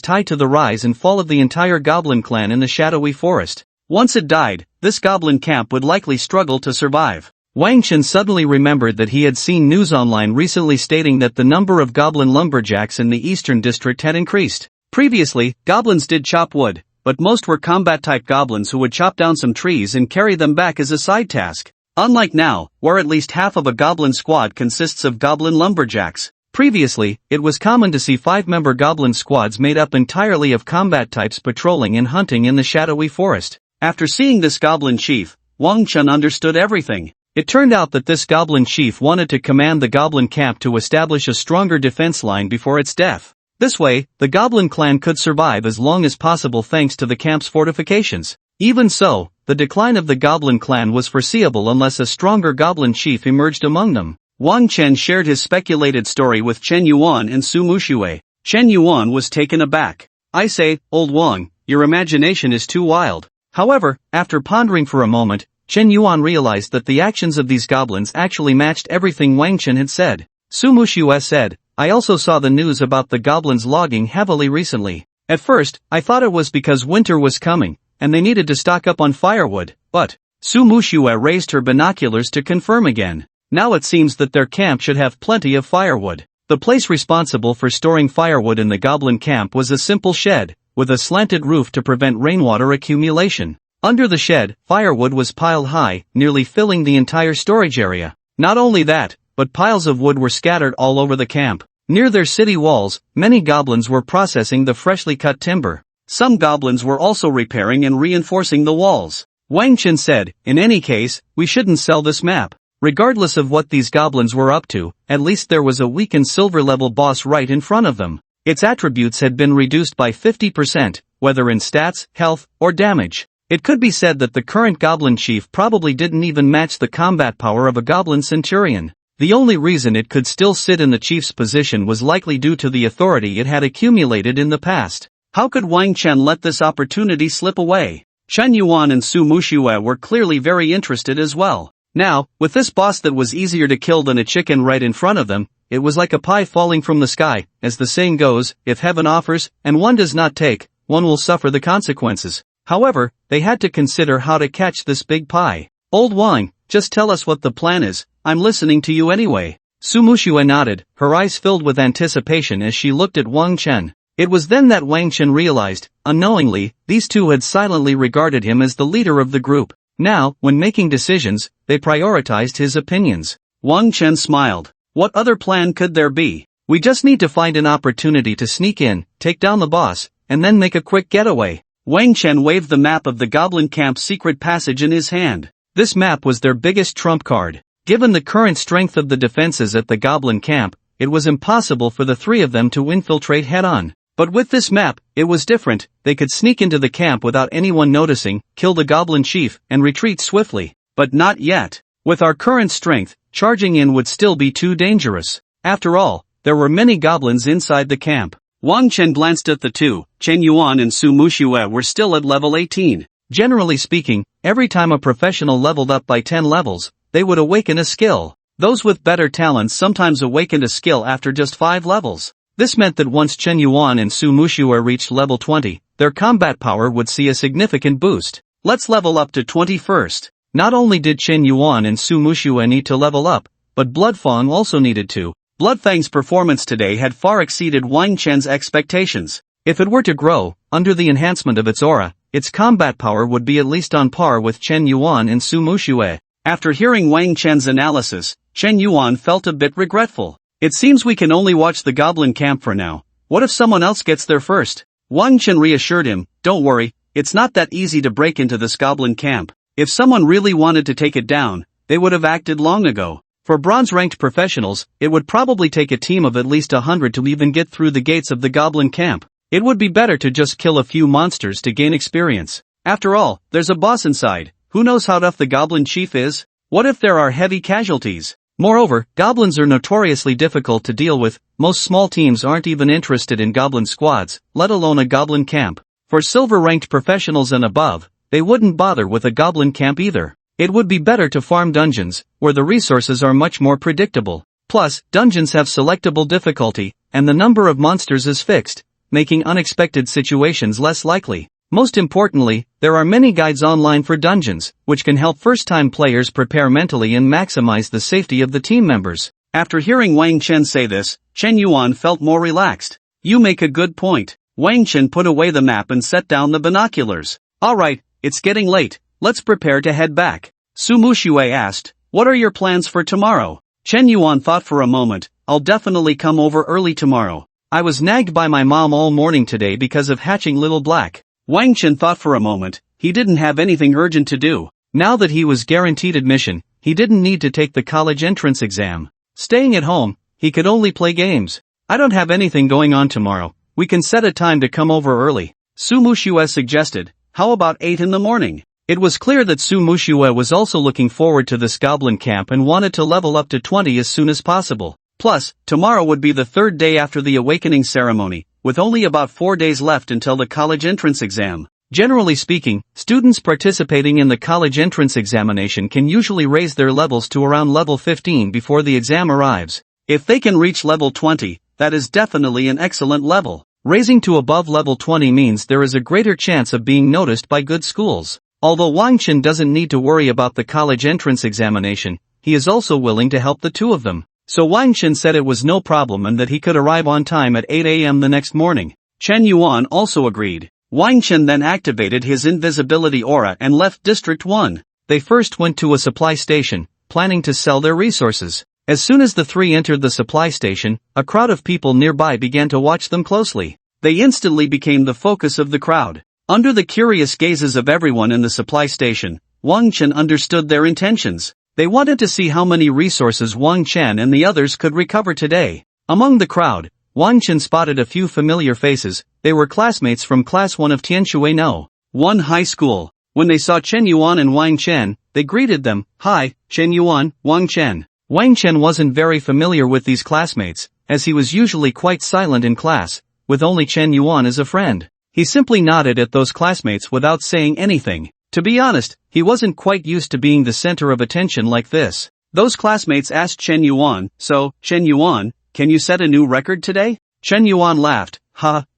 tied to the rise and fall of the entire goblin clan in the shadowy forest. Once it died, this goblin camp would likely struggle to survive. Wang Chen suddenly remembered that he had seen news online recently stating that the number of goblin lumberjacks in the eastern district had increased. Previously, goblins did chop wood, but most were combat-type goblins who would chop down some trees and carry them back as a side task. Unlike now, where at least half of a goblin squad consists of goblin lumberjacks. Previously, it was common to see 5-member goblin squads made up entirely of combat types patrolling and hunting in the shadowy forest. After seeing this goblin chief, Wang Chen understood everything. It turned out that this goblin chief wanted to command the goblin camp to establish a stronger defense line before its death. This way, the goblin clan could survive as long as possible thanks to the camp's fortifications. Even so, the decline of the goblin clan was foreseeable unless a stronger goblin chief emerged among them. Wang Chen shared his speculated story with Chen Yuan and Su Mushiwei. Chen Yuan was taken aback. "I say, old Wang, your imagination is too wild." However, after pondering for a moment, Chen Yuan realized that the actions of these goblins actually matched everything Wang Chen had said. Su Muxue said, I also saw the news about the goblins logging heavily recently. At first, I thought it was because winter was coming, and they needed to stock up on firewood, but Su Muxue raised her binoculars to confirm again. Now it seems that their camp should have plenty of firewood. The place responsible for storing firewood in the goblin camp was a simple shed, with a slanted roof to prevent rainwater accumulation. Under the shed, firewood was piled high, nearly filling the entire storage area. Not only that, but piles of wood were scattered all over the camp. Near their city walls, many goblins were processing the freshly cut timber. Some goblins were also repairing and reinforcing the walls. Wang Chen said, in any case, we shouldn't sell this map. Regardless of what these goblins were up to, at least there was a weakened silver-level boss right in front of them. Its attributes had been reduced by 50%, whether in stats, health, or damage. It could be said that the current goblin chief probably didn't even match the combat power of a goblin centurion. The only reason it could still sit in the chief's position was likely due to the authority it had accumulated in the past. How could Wang Chen let this opportunity slip away? Chen Yuan and Su Muxue were clearly very interested as well. Now, with this boss that was easier to kill than a chicken right in front of them, it was like a pie falling from the sky. As the saying goes, if heaven offers, and one does not take, one will suffer the consequences. However, they had to consider how to catch this big pie. Old Wang, just tell us what the plan is, I'm listening to you anyway. Su Muxue nodded, her eyes filled with anticipation as she looked at Wang Chen. It was then that Wang Chen realized, unknowingly, these two had silently regarded him as the leader of the group. Now, when making decisions, they prioritized his opinions. Wang Chen smiled. What other plan could there be? We just need to find an opportunity to sneak in, take down the boss, and then make a quick getaway. Wang Chen waved the map of the goblin camp's secret passage in his hand. This map was their biggest trump card. Given the current strength of the defenses at the goblin camp, it was impossible for the three of them to infiltrate head-on. But with this map, it was different. They could sneak into the camp without anyone noticing, kill the goblin chief, and retreat swiftly. But not yet. With our current strength, charging in would still be too dangerous. After all, there were many goblins inside the camp. Wang Chen glanced at the two. Chen Yuan and Su Muxue were still at level 18. Generally speaking, every time a professional leveled up by 10 levels, they would awaken a skill. Those with better talents sometimes awakened a skill after just 5 levels. This meant that once Chen Yuan and Su Muxue reached level 20, their combat power would see a significant boost. Let's level up to 20 first. Not only did Chen Yuan and Su Muxue need to level up, but Bloodfang also needed to. Bloodfang's performance today had far exceeded Wang Chen's expectations. If it were to grow, under the enhancement of its aura, its combat power would be at least on par with Chen Yuan and Su Muxue. After hearing Wang Chen's analysis, Chen Yuan felt a bit regretful. It seems we can only watch the goblin camp for now. What if someone else gets there first? Wang Chen reassured him, don't worry, it's not that easy to break into this goblin camp. If someone really wanted to take it down, they would have acted long ago. For bronze-ranked professionals, it would probably take a team of at least 100 to even get through the gates of the goblin camp. It would be better to just kill a few monsters to gain experience. After all, there's a boss inside. Who knows how tough the goblin chief is? What if there are heavy casualties? Moreover, goblins are notoriously difficult to deal with. Most small teams aren't even interested in goblin squads, let alone a goblin camp. For silver-ranked professionals and above, they wouldn't bother with a goblin camp either. It would be better to farm dungeons, where the resources are much more predictable. Plus, dungeons have selectable difficulty, and the number of monsters is fixed, making unexpected situations less likely. Most importantly, there are many guides online for dungeons, which can help first-time players prepare mentally and maximize the safety of the team members. After hearing Wang Chen say this, Chen Yuan felt more relaxed. You make a good point. Wang Chen put away the map and set down the binoculars. Alright, it's getting late, let's prepare to head back. Su Muxue asked, what are your plans for tomorrow? Chen Yuan thought for a moment, I'll definitely come over early tomorrow. I was nagged by my mom all morning today because of hatching Little Black. Wang Chen thought for a moment. He didn't have anything urgent to do. Now that he was guaranteed admission, he didn't need to take the college entrance exam. Staying at home, he could only play games. I don't have anything going on tomorrow. We can set a time to come over early. Su Muxue suggested, how about 8 in the morning? It was clear that Su Muxue was also looking forward to this goblin camp and wanted to level up to 20 as soon as possible. Plus, tomorrow would be the 3rd day after the awakening ceremony, with only about 4 days left until the college entrance exam. Generally speaking, students participating in the college entrance examination can usually raise their levels to around level 15 before the exam arrives. If they can reach level 20, that is definitely an excellent level. Raising to above level 20 means there is a greater chance of being noticed by good schools. Although Wang Chen doesn't need to worry about the college entrance examination, he is also willing to help the two of them. So Wang Chen said it was no problem and that he could arrive on time at 8 a.m. the next morning. Chen Yuan also agreed. Wang Chen then activated his invisibility aura and left District 1. They first went to a supply station, planning to sell their resources. As soon as the three entered the supply station, a crowd of people nearby began to watch them closely. They instantly became the focus of the crowd. Under the curious gazes of everyone in the supply station, Wang Chen understood their intentions. They wanted to see how many resources Wang Chen and the others could recover today. Among the crowd, Wang Chen spotted a few familiar faces. They were classmates from Class 1 of Tianshui No. 1 High School. When they saw Chen Yuan and Wang Chen, they greeted them. "Hi, Chen Yuan, Wang Chen." Wang Chen wasn't very familiar with these classmates, as he was usually quite silent in class, with only Chen Yuan as a friend. He simply nodded at those classmates without saying anything. To be honest, he wasn't quite used to being the center of attention like this. Those classmates asked Chen Yuan, "So, Chen Yuan, can you set a new record today?" Chen Yuan laughed.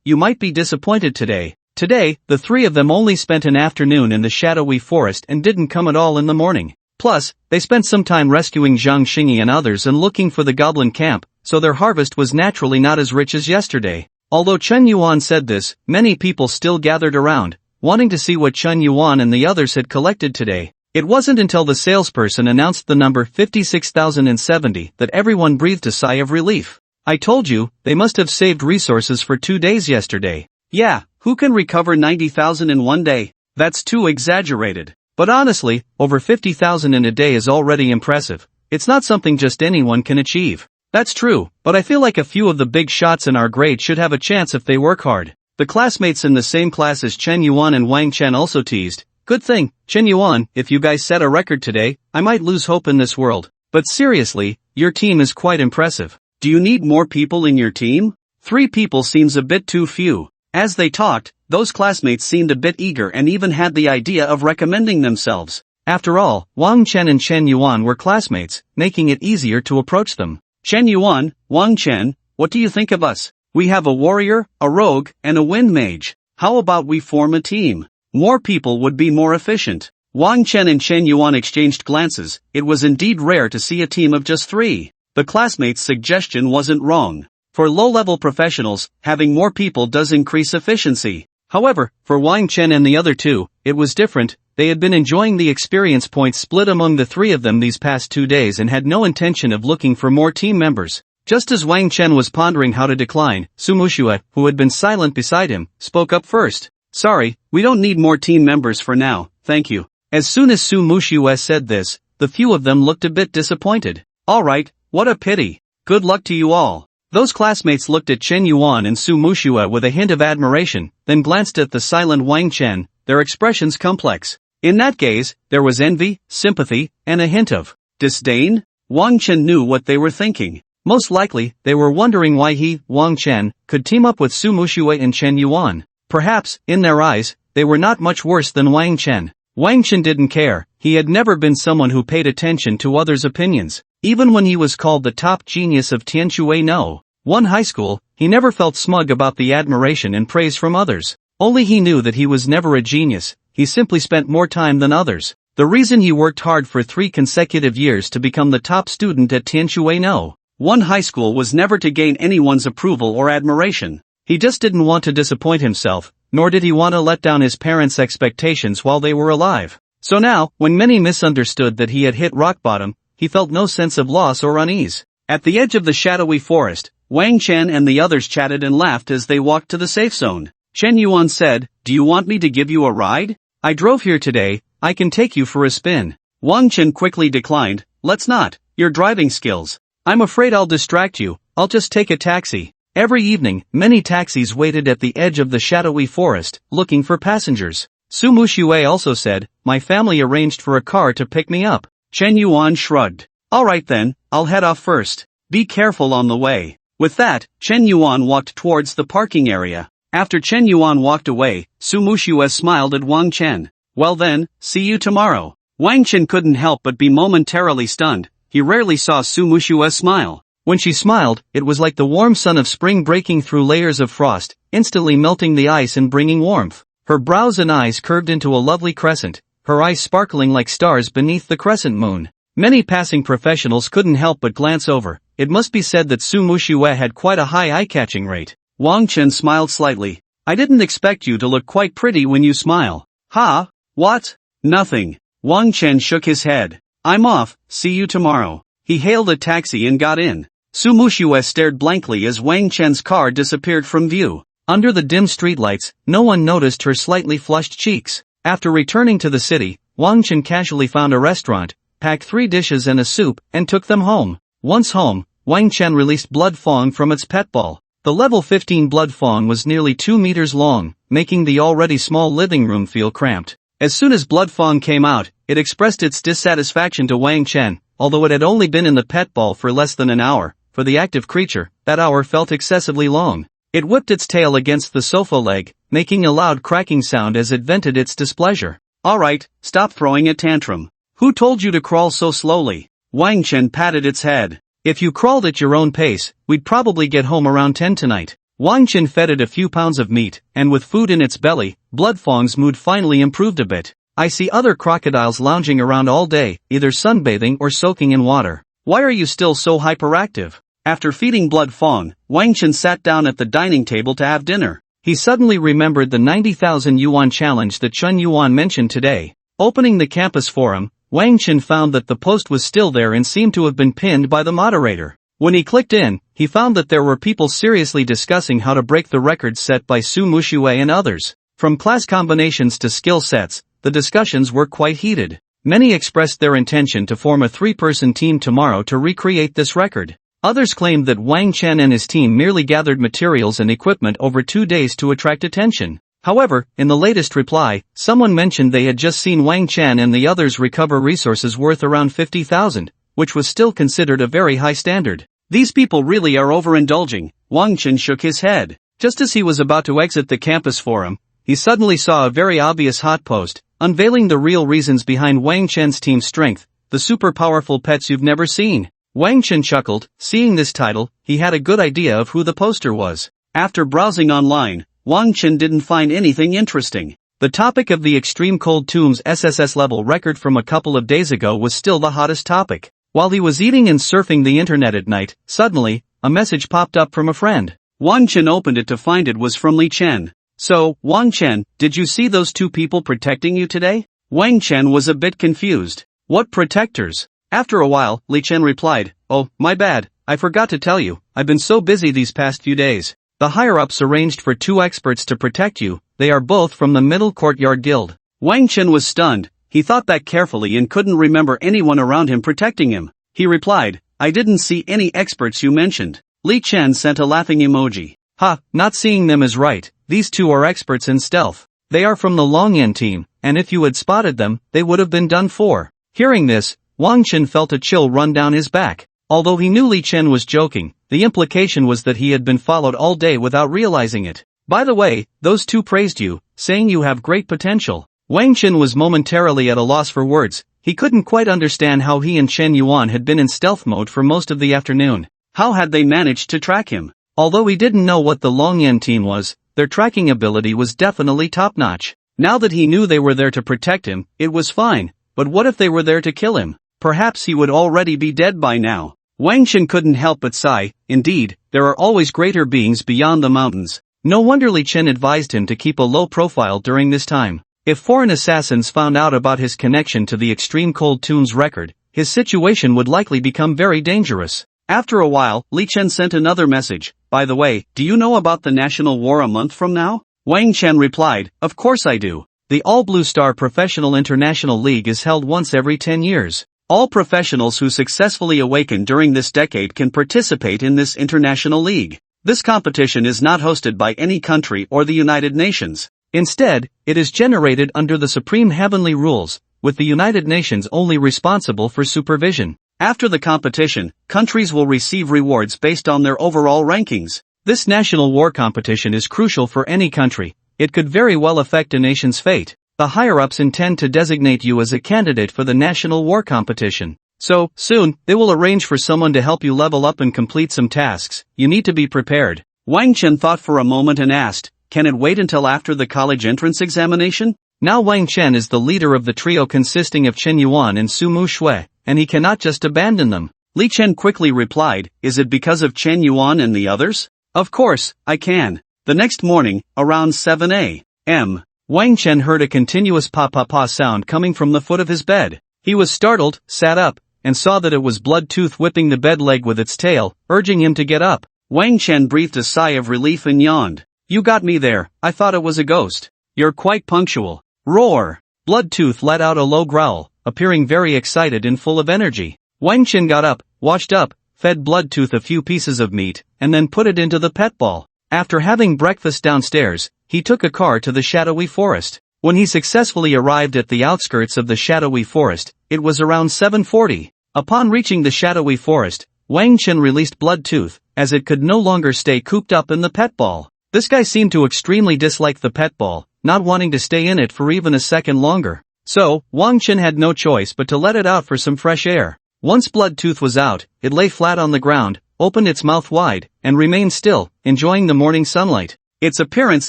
You might be disappointed today." Today, the three of them only spent an afternoon in the shadowy forest and didn't come at all in the morning. Plus, they spent some time rescuing Zhang Xingyi and others and looking for the goblin camp, so their harvest was naturally not as rich as yesterday. Although Chen Yuan said this, many people still gathered around, wanting to see what Chen Yuan and the others had collected today. It wasn't until the salesperson announced the number 56,070 that everyone breathed a sigh of relief. "I told you, they must have saved resources for 2 days yesterday." Yeah, who can recover 90,000 in 1 day? That's too exaggerated. But honestly, over 50,000 in a day is already impressive. It's not something just anyone can achieve. That's true, but I feel like a few of the big shots in our grade should have a chance if they work hard. The classmates in the same class as Chen Yuan and Wang Chen also teased. "Good thing, Chen Yuan, if you guys set a record today, I might lose hope in this world. But seriously, your team is quite impressive. Do you need more people in your team? 3 people seems a bit too few." As they talked, those classmates seemed a bit eager and even had the idea of recommending themselves. After all, Wang Chen and Chen Yuan were classmates, making it easier to approach them. "Chen Yuan, Wang Chen, what do you think of us? We have a warrior, a rogue, and a wind mage. How about we form a team? More people would be more efficient." Wang Chen and Chen Yuan exchanged glances. It was indeed rare to see a team of just 3. The classmates' suggestion wasn't wrong. For low-level professionals, having more people does increase efficiency. However, for Wang Chen and the other 2, it was different. They had been enjoying the experience points split among the 3 of them these past 2 days and had no intention of looking for more team members. Just as Wang Chen was pondering how to decline, Su Muxue, who had been silent beside him, spoke up first. "Sorry, we don't need more team members for now, thank you." As soon as Su Muxue said this, the few of them looked a bit disappointed. "Alright, what a pity. Good luck to you all." Those classmates looked at Chen Yuan and Su Muxue with a hint of admiration, then glanced at the silent Wang Chen, their expressions complex. In that gaze, there was envy, sympathy, and a hint of disdain. Wang Chen knew what they were thinking. Most likely, they were wondering why he, Wang Chen, could team up with Su Muxue and Chen Yuan. Perhaps, in their eyes, they were not much worse than Wang Chen. Wang Chen didn't care. He had never been someone who paid attention to others' opinions. Even when he was called the top genius of Tianshui No. 1 High School, he never felt smug about the admiration and praise from others. Only he knew that he was never a genius, he simply spent more time than others. The reason he worked hard for 3 consecutive years to become the top student at Tianshui No. 1 High School was never to gain anyone's approval or admiration. He just didn't want to disappoint himself, nor did he want to let down his parents' expectations while they were alive. So now, when many misunderstood that he had hit rock bottom, he felt no sense of loss or unease. At the edge of the shadowy forest, Wang Chen and the others chatted and laughed as they walked to the safe zone. Chen Yuan said, "Do you want me to give you a ride? I drove here today, I can take you for a spin." Wang Chen quickly declined, "Let's not, your driving skills. I'm afraid I'll distract you, I'll just take a taxi." Every evening, many taxis waited at the edge of the shadowy forest, looking for passengers. Su Muxue also said, "My family arranged for a car to pick me up." Chen Yuan shrugged. "Alright then, I'll head off first. Be careful on the way." With that, Chen Yuan walked towards the parking area. After Chen Yuan walked away, Su Muxue smiled at Wang Chen. Well then, see you tomorrow. Wang Chen couldn't help but be momentarily stunned. He rarely saw Su Muxue smile. When she smiled, it was like the warm sun of spring breaking through layers of frost, instantly melting the ice and bringing warmth. Her brows and eyes curved into a lovely crescent, her eyes sparkling like stars beneath the crescent moon. Many passing professionals couldn't help but glance over. It must be said that Su Muxue had quite a high eye-catching rate. Wang Chen smiled slightly. I didn't expect you to look quite pretty when you smile. Ha? What? Nothing. Wang Chen shook his head. I'm off, see you tomorrow. He hailed a taxi and got in. Su Muxue stared blankly as Wang Chen's car disappeared from view. Under the dim streetlights, no one noticed her slightly flushed cheeks. After returning to the city, Wang Chen casually found a restaurant, packed 3 dishes and a soup, and took them home. Once home, Wang Chen released blood fawn from its pet ball. The level 15 blood fawn was nearly 2 meters long, making the already small living room feel cramped. As soon as blood fawn came out, it expressed its dissatisfaction to Wang Chen. Although it had only been in the pet ball for less than an hour, for the active creature, that hour felt excessively long. It whipped its tail against the sofa leg, making a loud cracking sound as it vented its displeasure. Alright, stop throwing a tantrum. Who told you to crawl so slowly? Wang Chen patted its head. If you crawled at your own pace, we'd probably get home around 10 tonight. Wang Chen fed it a few pounds of meat, and with food in its belly, blood fawn's mood finally improved a bit. I see other crocodiles lounging around all day, either sunbathing or soaking in water. Why are you still so hyperactive? After feeding blood fawn, Wang Chen sat down at the dining table to have dinner. He suddenly remembered the 90,000 yuan challenge that Chen Yuan mentioned today. Opening the campus forum, Wang Chen found that the post was still there and seemed to have been pinned by the moderator. When he clicked in, he found that there were people seriously discussing how to break the records set by Su Muxue and others. From class combinations to skill sets, the discussions were quite heated. Many expressed their intention to form a 3-person team tomorrow to recreate this record. Others claimed that Wang Chen and his team merely gathered materials and equipment over 2 days to attract attention. However, in the latest reply, someone mentioned they had just seen Wang Chen and the others recover resources worth around 50,000, which was still considered a very high standard. These people really are overindulging. Wang Chen shook his head. Just as he was about to exit the campus forum, he suddenly saw a very obvious hot post, unveiling the real reasons behind Wang Chen's team's strength, the super powerful pets you've never seen. Wang Chen chuckled. Seeing this title, he had a good idea of who the poster was. After browsing online, Wang Chen didn't find anything interesting. The topic of the Extreme Cold Tombs SSS level record from a couple of days ago was still the hottest topic. While he was eating and surfing the internet at night, suddenly, a message popped up from a friend. Wang Chen opened it to find it was from Li Chen. So, Wang Chen, did you see those 2 people protecting you today? Wang Chen was a bit confused. What protectors? After a while, Li Chen replied, Oh, my bad, I forgot to tell you, I've been so busy these past few days. The higher-ups arranged for 2 experts to protect you, they are both from the Middle Courtyard Guild. Wang Chen was stunned. He thought back carefully and couldn't remember anyone around him protecting him. He replied, I didn't see any experts you mentioned. Li Chen sent a laughing emoji. Ha, not seeing them is right, these 2 are experts in stealth. They are from the Longyan team, and if you had spotted them, they would have been done for. Hearing this, Wang Chen felt a chill run down his back. Although he knew Li Chen was joking, the implication was that he had been followed all day without realizing it. By the way, those 2 praised you, saying you have great potential. Wang Chen was momentarily at a loss for words. He couldn't quite understand how he and Chen Yuan had been in stealth mode for most of the afternoon. How had they managed to track him? Although he didn't know what the Longyan team was, their tracking ability was definitely top-notch. Now that he knew they were there to protect him, it was fine. But what if they were there to kill him? Perhaps he would already be dead by now. Wang Chen couldn't help but sigh. Indeed, there are always greater beings beyond the mountains. No wonder Li Chen advised him to keep a low profile during this time. If foreign assassins found out about his connection to the Extreme Cold Tombs record, his situation would likely become very dangerous. After a while, Li Chen sent another message. By the way, do you know about the National War a month from now? Wang Chen replied, Of course I do. The All Blue Star Professional International League is held once every 10 years. All professionals who successfully awaken during this decade can participate in this international league. This competition is not hosted by any country or the United Nations. Instead, it is generated under the supreme heavenly rules, with the United Nations only responsible for supervision. After the competition, countries will receive rewards based on their overall rankings. This national war competition is crucial for any country. It could very well affect a nation's fate. The higher-ups intend to designate you as a candidate for the national war competition. So, soon, they will arrange for someone to help you level up and complete some tasks. You need to be prepared. Wang Chen thought for a moment and asked, can it wait until after the college entrance examination? Now Wang Chen is the leader of the trio consisting of Chen Yuan and Su Mu Shui, and he cannot just abandon them. Li Chen quickly replied, is it because of Chen Yuan and the others? Of course, I can. The next morning, around 7 a.m., Wang Chen heard a continuous pa-pa-pa sound coming from the foot of his bed. He was startled, sat up, and saw that it was Bloodtooth whipping the bed leg with its tail, urging him to get up. Wang Chen breathed a sigh of relief and yawned. You got me there, I thought it was a ghost. You're quite punctual. Roar! Bloodtooth let out a low growl, appearing very excited and full of energy. Wang Chen got up, washed up, fed Bloodtooth a few pieces of meat, and then put it into the pet ball. After having breakfast downstairs, he took a car to the shadowy forest. When he successfully arrived at the outskirts of the shadowy forest, it was around 7:40. Upon reaching the shadowy forest, Wang Chen released Bloodtooth, as it could no longer stay cooped up in the pet ball. This guy seemed to extremely dislike the pet ball, not wanting to stay in it for even a second longer. So, Wang Chen had no choice but to let it out for some fresh air. Once Bloodtooth was out, it lay flat on the ground, opened its mouth wide, and remained still, enjoying the morning sunlight. Its appearance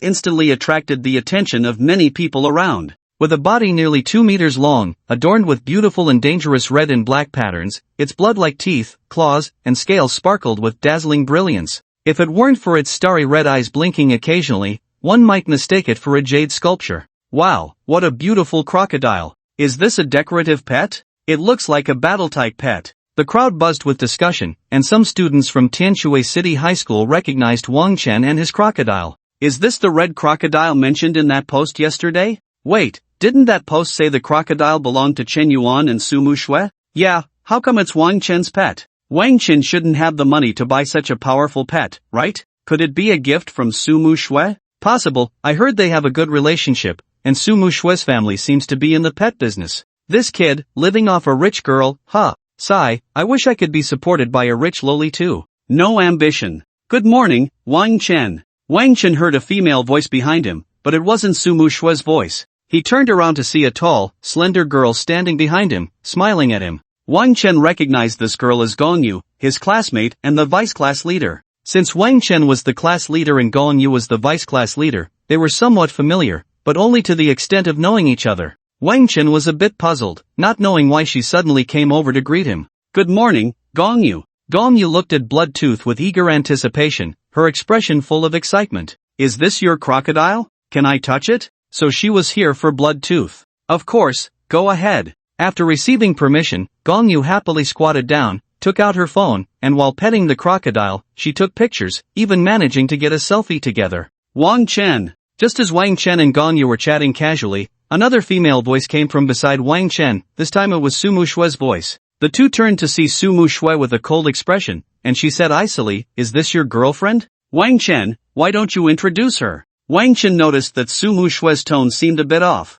instantly attracted the attention of many people around. With a body nearly 2 meters long, adorned with beautiful and dangerous red and black patterns, its blood-like teeth, claws, and scales sparkled with dazzling brilliance. If it weren't for its starry red eyes blinking occasionally, one might mistake it for a jade sculpture. Wow, what a beautiful crocodile. Is this a decorative pet? It looks like a battle-type pet. The crowd buzzed with discussion, and some students from Tianshui City High School recognized Wang Chen and his crocodile. Is this the red crocodile mentioned in that post yesterday? Wait, didn't that post say the crocodile belonged to Chen Yuan and Su Mu Shui? Yeah, how come it's Wang Chen's pet? Wang Chen shouldn't have the money to buy such a powerful pet, right? Could it be a gift from Su Mu Shui? Possible. I heard they have a good relationship, and Su Mu Shui's family seems to be in the pet business. This kid, living off a rich girl, huh? Sigh, I wish I could be supported by a rich loli too. No ambition. Good morning, Wang Chen. Wang Chen heard a female voice behind him, but it wasn't Su Mu Shui's voice. He turned around to see a tall, slender girl standing behind him, smiling at him. Wang Chen recognized this girl as Gong Yu, his classmate and the vice-class leader. Since Wang Chen was the class leader and Gong Yu was the vice-class leader, they were somewhat familiar, but only to the extent of knowing each other. Wang Chen was a bit puzzled, not knowing why she suddenly came over to greet him. Good morning, Gong Yu. Gong Yu looked at Bloodtooth with eager anticipation, her expression full of excitement. Is this your crocodile? Can I touch it? So she was here for Bloodtooth. Of course, go ahead. After receiving permission, Gong Yu happily squatted down, took out her phone, and while petting the crocodile, she took pictures, even managing to get a selfie together. Wang Chen. Just as Wang Chen and Gong Yu were chatting casually, another female voice came from beside Wang Chen. This time it was Su Mu Shui's voice. The two turned to see Su Mu Shui with a cold expression, and she said icily, is this your girlfriend? Wang Chen, why don't you introduce her? Wang Chen noticed that Su Mu Shui's tone seemed a bit off.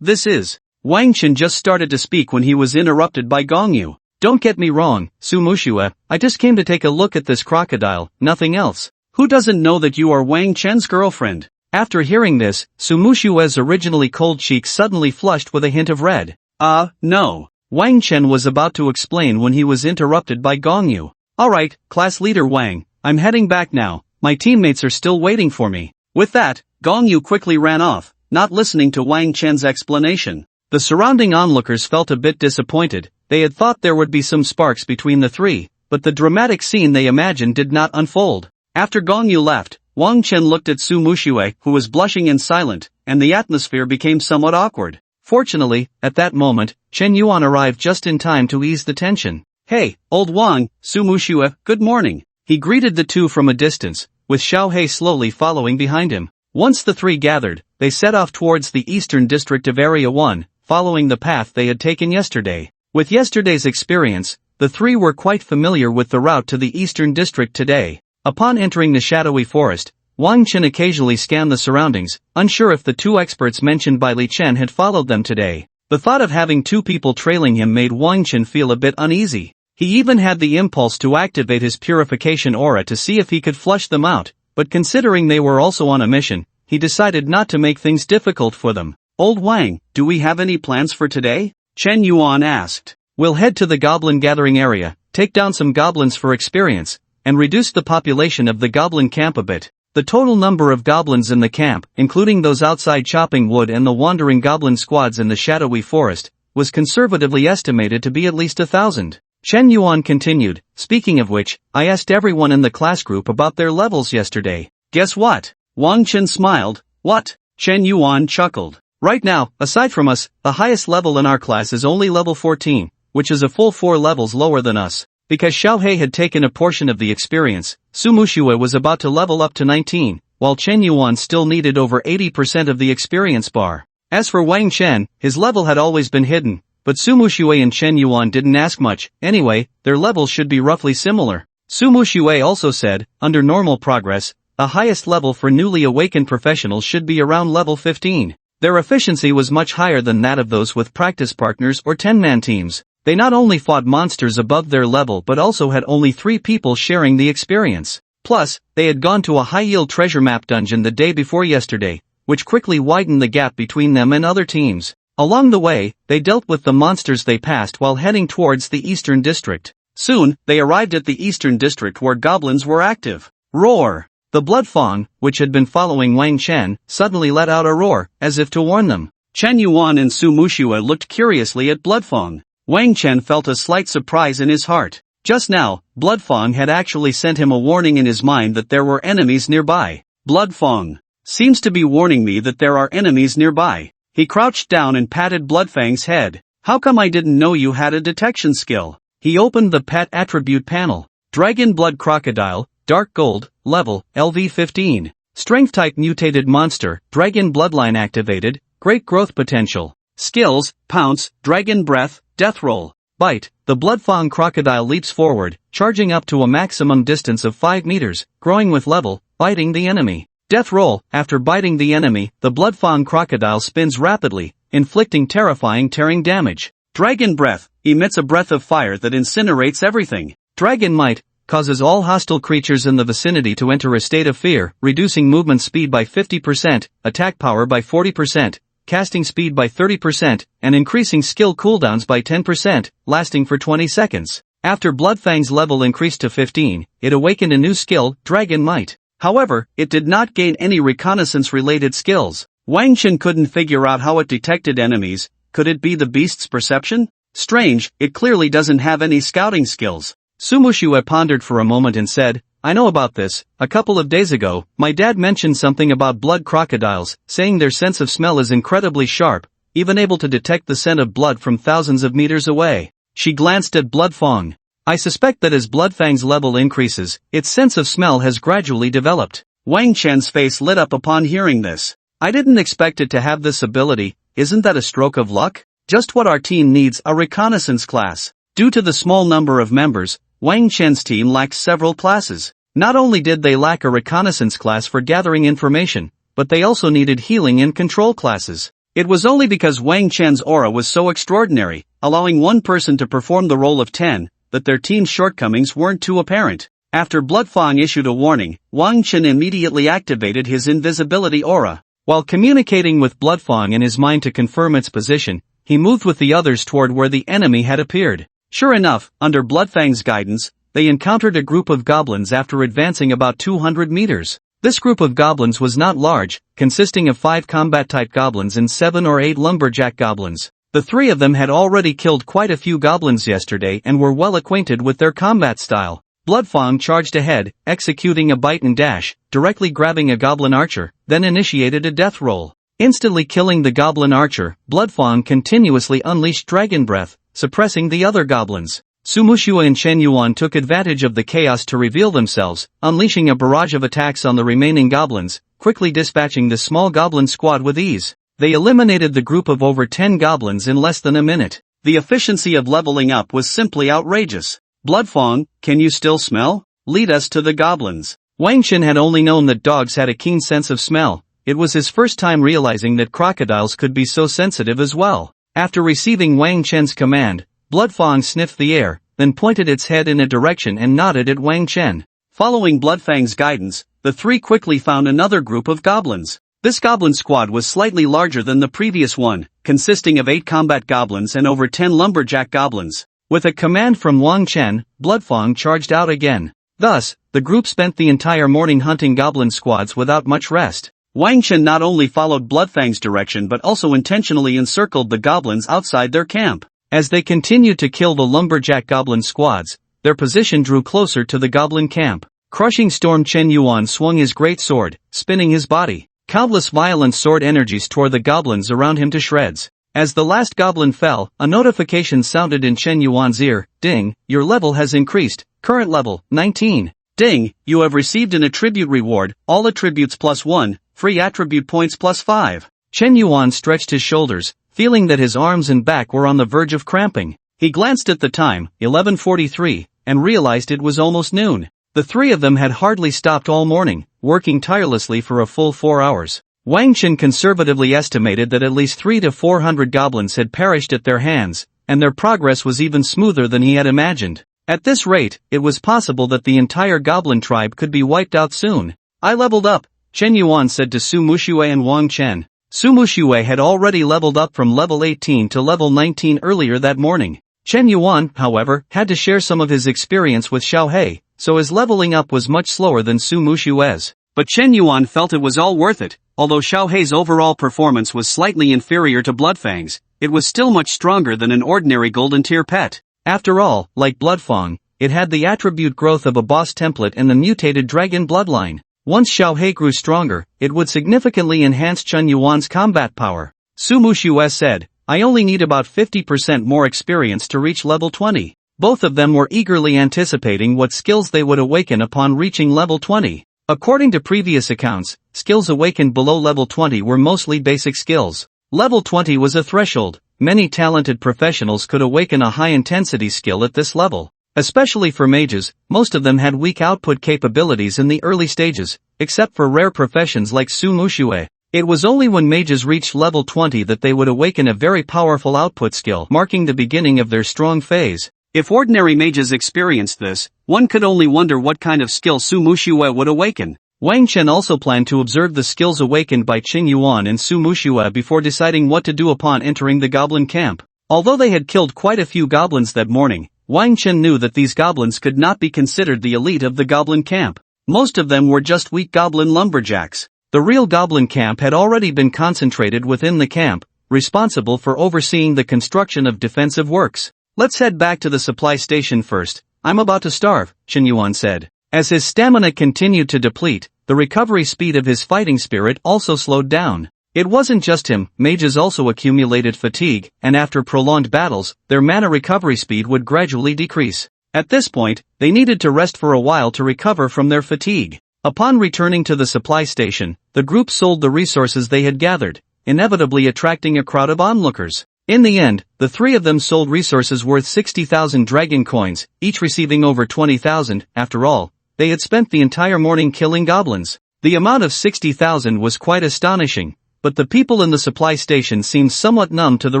This is. Wang Chen just started to speak when he was interrupted by Gong Yu. Don't get me wrong, Su Mu Shui, I just came to take a look at this crocodile, nothing else. Who doesn't know that you are Wang Chen's girlfriend? After hearing this, Su Mu Shui's originally cold cheeks suddenly flushed with a hint of red. No. Wang Chen was about to explain when he was interrupted by Gong Yu. Alright, class leader Wang, I'm heading back now, my teammates are still waiting for me. With that, Gong Yu quickly ran off, not listening to Wang Chen's explanation. The surrounding onlookers felt a bit disappointed. They had thought there would be some sparks between the three, but the dramatic scene they imagined did not unfold. After Gong Yu left, Wang Chen looked at Su Mu Shui, who was blushing and silent, and the atmosphere became somewhat awkward. Fortunately, at that moment, Chen Yuan arrived just in time to ease the tension. Hey, old Wang, Su Mu Shui, good morning. He greeted the two from a distance, with Xiao He slowly following behind him. Once the three gathered, they set off towards the eastern district of Area 1, following the path they had taken yesterday. With yesterday's experience, the three were quite familiar with the route to the eastern district today. Upon entering the shadowy forest, Wang Chen occasionally scanned the surroundings, unsure if the two experts mentioned by Li Chen had followed them today. The thought of having two people trailing him made Wang Chen feel a bit uneasy. He even had the impulse to activate his purification aura to see if he could flush them out, but considering they were also on a mission, he decided not to make things difficult for them. Old Wang, do we have any plans for today? Chen Yuan asked. We'll head to the goblin gathering area, take down some goblins for experience, and reduce the population of the goblin camp a bit. The total number of goblins in the camp, including those outside chopping wood and the wandering goblin squads in the shadowy forest, was conservatively estimated to be at least 1,000. Chen Yuan continued, speaking of which, I asked everyone in the class group about their levels yesterday. Guess what? Wang Chen smiled. What? Chen Yuan chuckled. Right now, aside from us, the highest level in our class is only level 14, which is a full 4 levels lower than us. Because Xiaohei had taken a portion of the experience, Su Muxue was about to level up to 19, while Chen Yuan still needed over 80% of the experience bar. As for Wang Chen, his level had always been hidden, but Su Muxue and Chen Yuan didn't ask much. Anyway, their levels should be roughly similar. Su Muxue also said, under normal progress, the highest level for newly awakened professionals should be around level 15. Their efficiency was much higher than that of those with practice partners or 10-man teams. They not only fought monsters above their level but also had only 3 people sharing the experience. Plus, they had gone to a high-yield treasure map dungeon the day before yesterday, which quickly widened the gap between them and other teams. Along the way, they dealt with the monsters they passed while heading towards the Eastern District. Soon, they arrived at the Eastern District where goblins were active. Roar! The Bloodfang, which had been following Wang Chen, suddenly let out a roar, as if to warn them. Chen Yuan and Su Muxue looked curiously at Bloodfang. Wang Chen felt a slight surprise in his heart. Just now, Bloodfang had actually sent him a warning in his mind that there were enemies nearby. Bloodfang seems to be warning me that there are enemies nearby. He crouched down and patted Bloodfang's head. How come I didn't know you had a detection skill? He opened the pet attribute panel. Dragon Blood Crocodile, Dark Gold, level, LV15. Strength type mutated monster, Dragon Bloodline activated, Great growth potential. Skills, Pounce, Dragon Breath, Death Roll. Bite, the Bloodfang crocodile leaps forward, charging up to a maximum distance of 5 meters, growing with level, biting the enemy. Death Roll, after biting the enemy, the Bloodfang crocodile spins rapidly, inflicting terrifying tearing damage. Dragon Breath, emits a breath of fire that incinerates everything. Dragon Might, causes all hostile creatures in the vicinity to enter a state of fear, reducing movement speed by 50%, attack power by 40%, casting speed by 30%, and increasing skill cooldowns by 10%, lasting for 20 seconds. After Bloodfang's level increased to 15, it awakened a new skill, Dragon Might. However, it did not gain any reconnaissance-related skills. Wang Chen couldn't figure out how it detected enemies. Could it be the beast's perception? Strange, it clearly doesn't have any scouting skills. Su Muxue pondered for a moment and said, I know about this. A couple of days ago, my dad mentioned something about blood crocodiles, saying their sense of smell is incredibly sharp, even able to detect the scent of blood from thousands of meters away. She glanced at Bloodfang. I suspect that as Bloodfang's level increases, its sense of smell has gradually developed. Wang Chen's face lit up upon hearing this. I didn't expect it to have this ability. Isn't that a stroke of luck? Just what our team needs, a reconnaissance class. Due to the small number of members, Wang Chen's team lacked several classes. Not only did they lack a reconnaissance class for gathering information, but they also needed healing and control classes. It was only because Wang Chen's aura was so extraordinary, allowing one person to perform the role of 10, that their team's shortcomings weren't too apparent. After Bloodfang issued a warning, Wang Chen immediately activated his invisibility aura. While communicating with Bloodfang in his mind to confirm its position, he moved with the others toward where the enemy had appeared. Sure enough, under Bloodfang's guidance, they encountered a group of goblins after advancing about 200 meters. This group of goblins was not large, consisting of 5 combat-type goblins and 7 or 8 lumberjack goblins. The 3 of them had already killed quite a few goblins yesterday and were well acquainted with their combat style. Bloodfang charged ahead, executing a bite and dash, directly grabbing a goblin archer, then initiated a death roll. Instantly killing the goblin archer, Bloodfang continuously unleashed Dragon Breath, suppressing the other goblins. Su Muxue and Chen Yuan took advantage of the chaos to reveal themselves, unleashing a barrage of attacks on the remaining goblins, quickly dispatching the small goblin squad with ease. They eliminated the group of over 10 goblins in less than a minute. The efficiency of leveling up was simply outrageous. Bloodfang, can you still smell? Lead us to the goblins. Wang Chen had only known that dogs had a keen sense of smell. It was his first time realizing that crocodiles could be so sensitive as well. After receiving Wang Chen's command, Bloodfang sniffed the air, then pointed its head in a direction and nodded at Wang Chen. Following Bloodfang's guidance, the three quickly found another group of goblins. This goblin squad was slightly larger than the previous one, consisting of 8 combat goblins and over 10 lumberjack goblins. With a command from Wang Chen, Bloodfang charged out again. Thus, the group spent the entire morning hunting goblin squads without much rest. Wang Chen not only followed Bloodfang's direction but also intentionally encircled the goblins outside their camp. As they continued to kill the lumberjack goblin squads, their position drew closer to the goblin camp. Crushing Storm Chen Yuan swung his great sword, spinning his body. Countless violent sword energies tore the goblins around him to shreds. As the last goblin fell, a notification sounded in Chen Yuan's ear. Ding, your level has increased, current level, 19. Ding, you have received an attribute reward, all attributes +1, free attribute points +5. Chen Yuan stretched his shoulders, feeling that his arms and back were on the verge of cramping. He glanced at the time, 11:43, and realized it was almost noon. The three of them had hardly stopped all morning, working tirelessly for a full 4 hours. Wang Chen conservatively estimated that at least 300 to 400 goblins had perished at their hands, and their progress was even smoother than he had imagined. At this rate, it was possible that the entire goblin tribe could be wiped out soon. I leveled up, Chen Yuan said to Su Muxue and Wang Chen. Su Muxue had already leveled up from level 18 to level 19 earlier that morning. Chen Yuan, however, had to share some of his experience with Xiaohe, so his leveling up was much slower than Su Muxue's. But Chen Yuan felt it was all worth it. Although Xiaohe's overall performance was slightly inferior to Bloodfang's, it was still much stronger than an ordinary golden tier pet. After all, like Bloodfang, it had the attribute growth of a boss template and the mutated dragon bloodline. Once Xiaohe grew stronger, it would significantly enhance Chen Yuan's combat power. Su Muxue said, I only need about 50% more experience to reach level 20. Both of them were eagerly anticipating what skills they would awaken upon reaching level 20. According to previous accounts, skills awakened below level 20 were mostly basic skills. Level 20 was a threshold. Many talented professionals could awaken a high-intensity skill at this level. Especially for mages, most of them had weak output capabilities in the early stages, except for rare professions like Su Muxue. It was only when mages reached level 20 that they would awaken a very powerful output skill, marking the beginning of their strong phase. If ordinary mages experienced this, one could only wonder what kind of skill Su Muxue would awaken. Wang Chen also planned to observe the skills awakened by Chen Yuan and Su Muxue before deciding what to do upon entering the goblin camp. Although they had killed quite a few goblins that morning, Wang Chen knew that these goblins could not be considered the elite of the goblin camp. Most of them were just weak goblin lumberjacks. The real goblin camp had already been concentrated within the camp, responsible for overseeing the construction of defensive works. Let's head back to the supply station first. I'm about to starve, Chen Yuan said. As his stamina continued to deplete, the recovery speed of his fighting spirit also slowed down. It wasn't just him, mages also accumulated fatigue, and after prolonged battles, their mana recovery speed would gradually decrease. At this point, they needed to rest for a while to recover from their fatigue. Upon returning to the supply station, the group sold the resources they had gathered, inevitably attracting a crowd of onlookers. In the end, the three of them sold resources worth 60,000 dragon coins, each receiving over 20,000. After all, they had spent the entire morning killing goblins. The amount of 60,000 was quite astonishing, but the people in the supply station seemed somewhat numb to the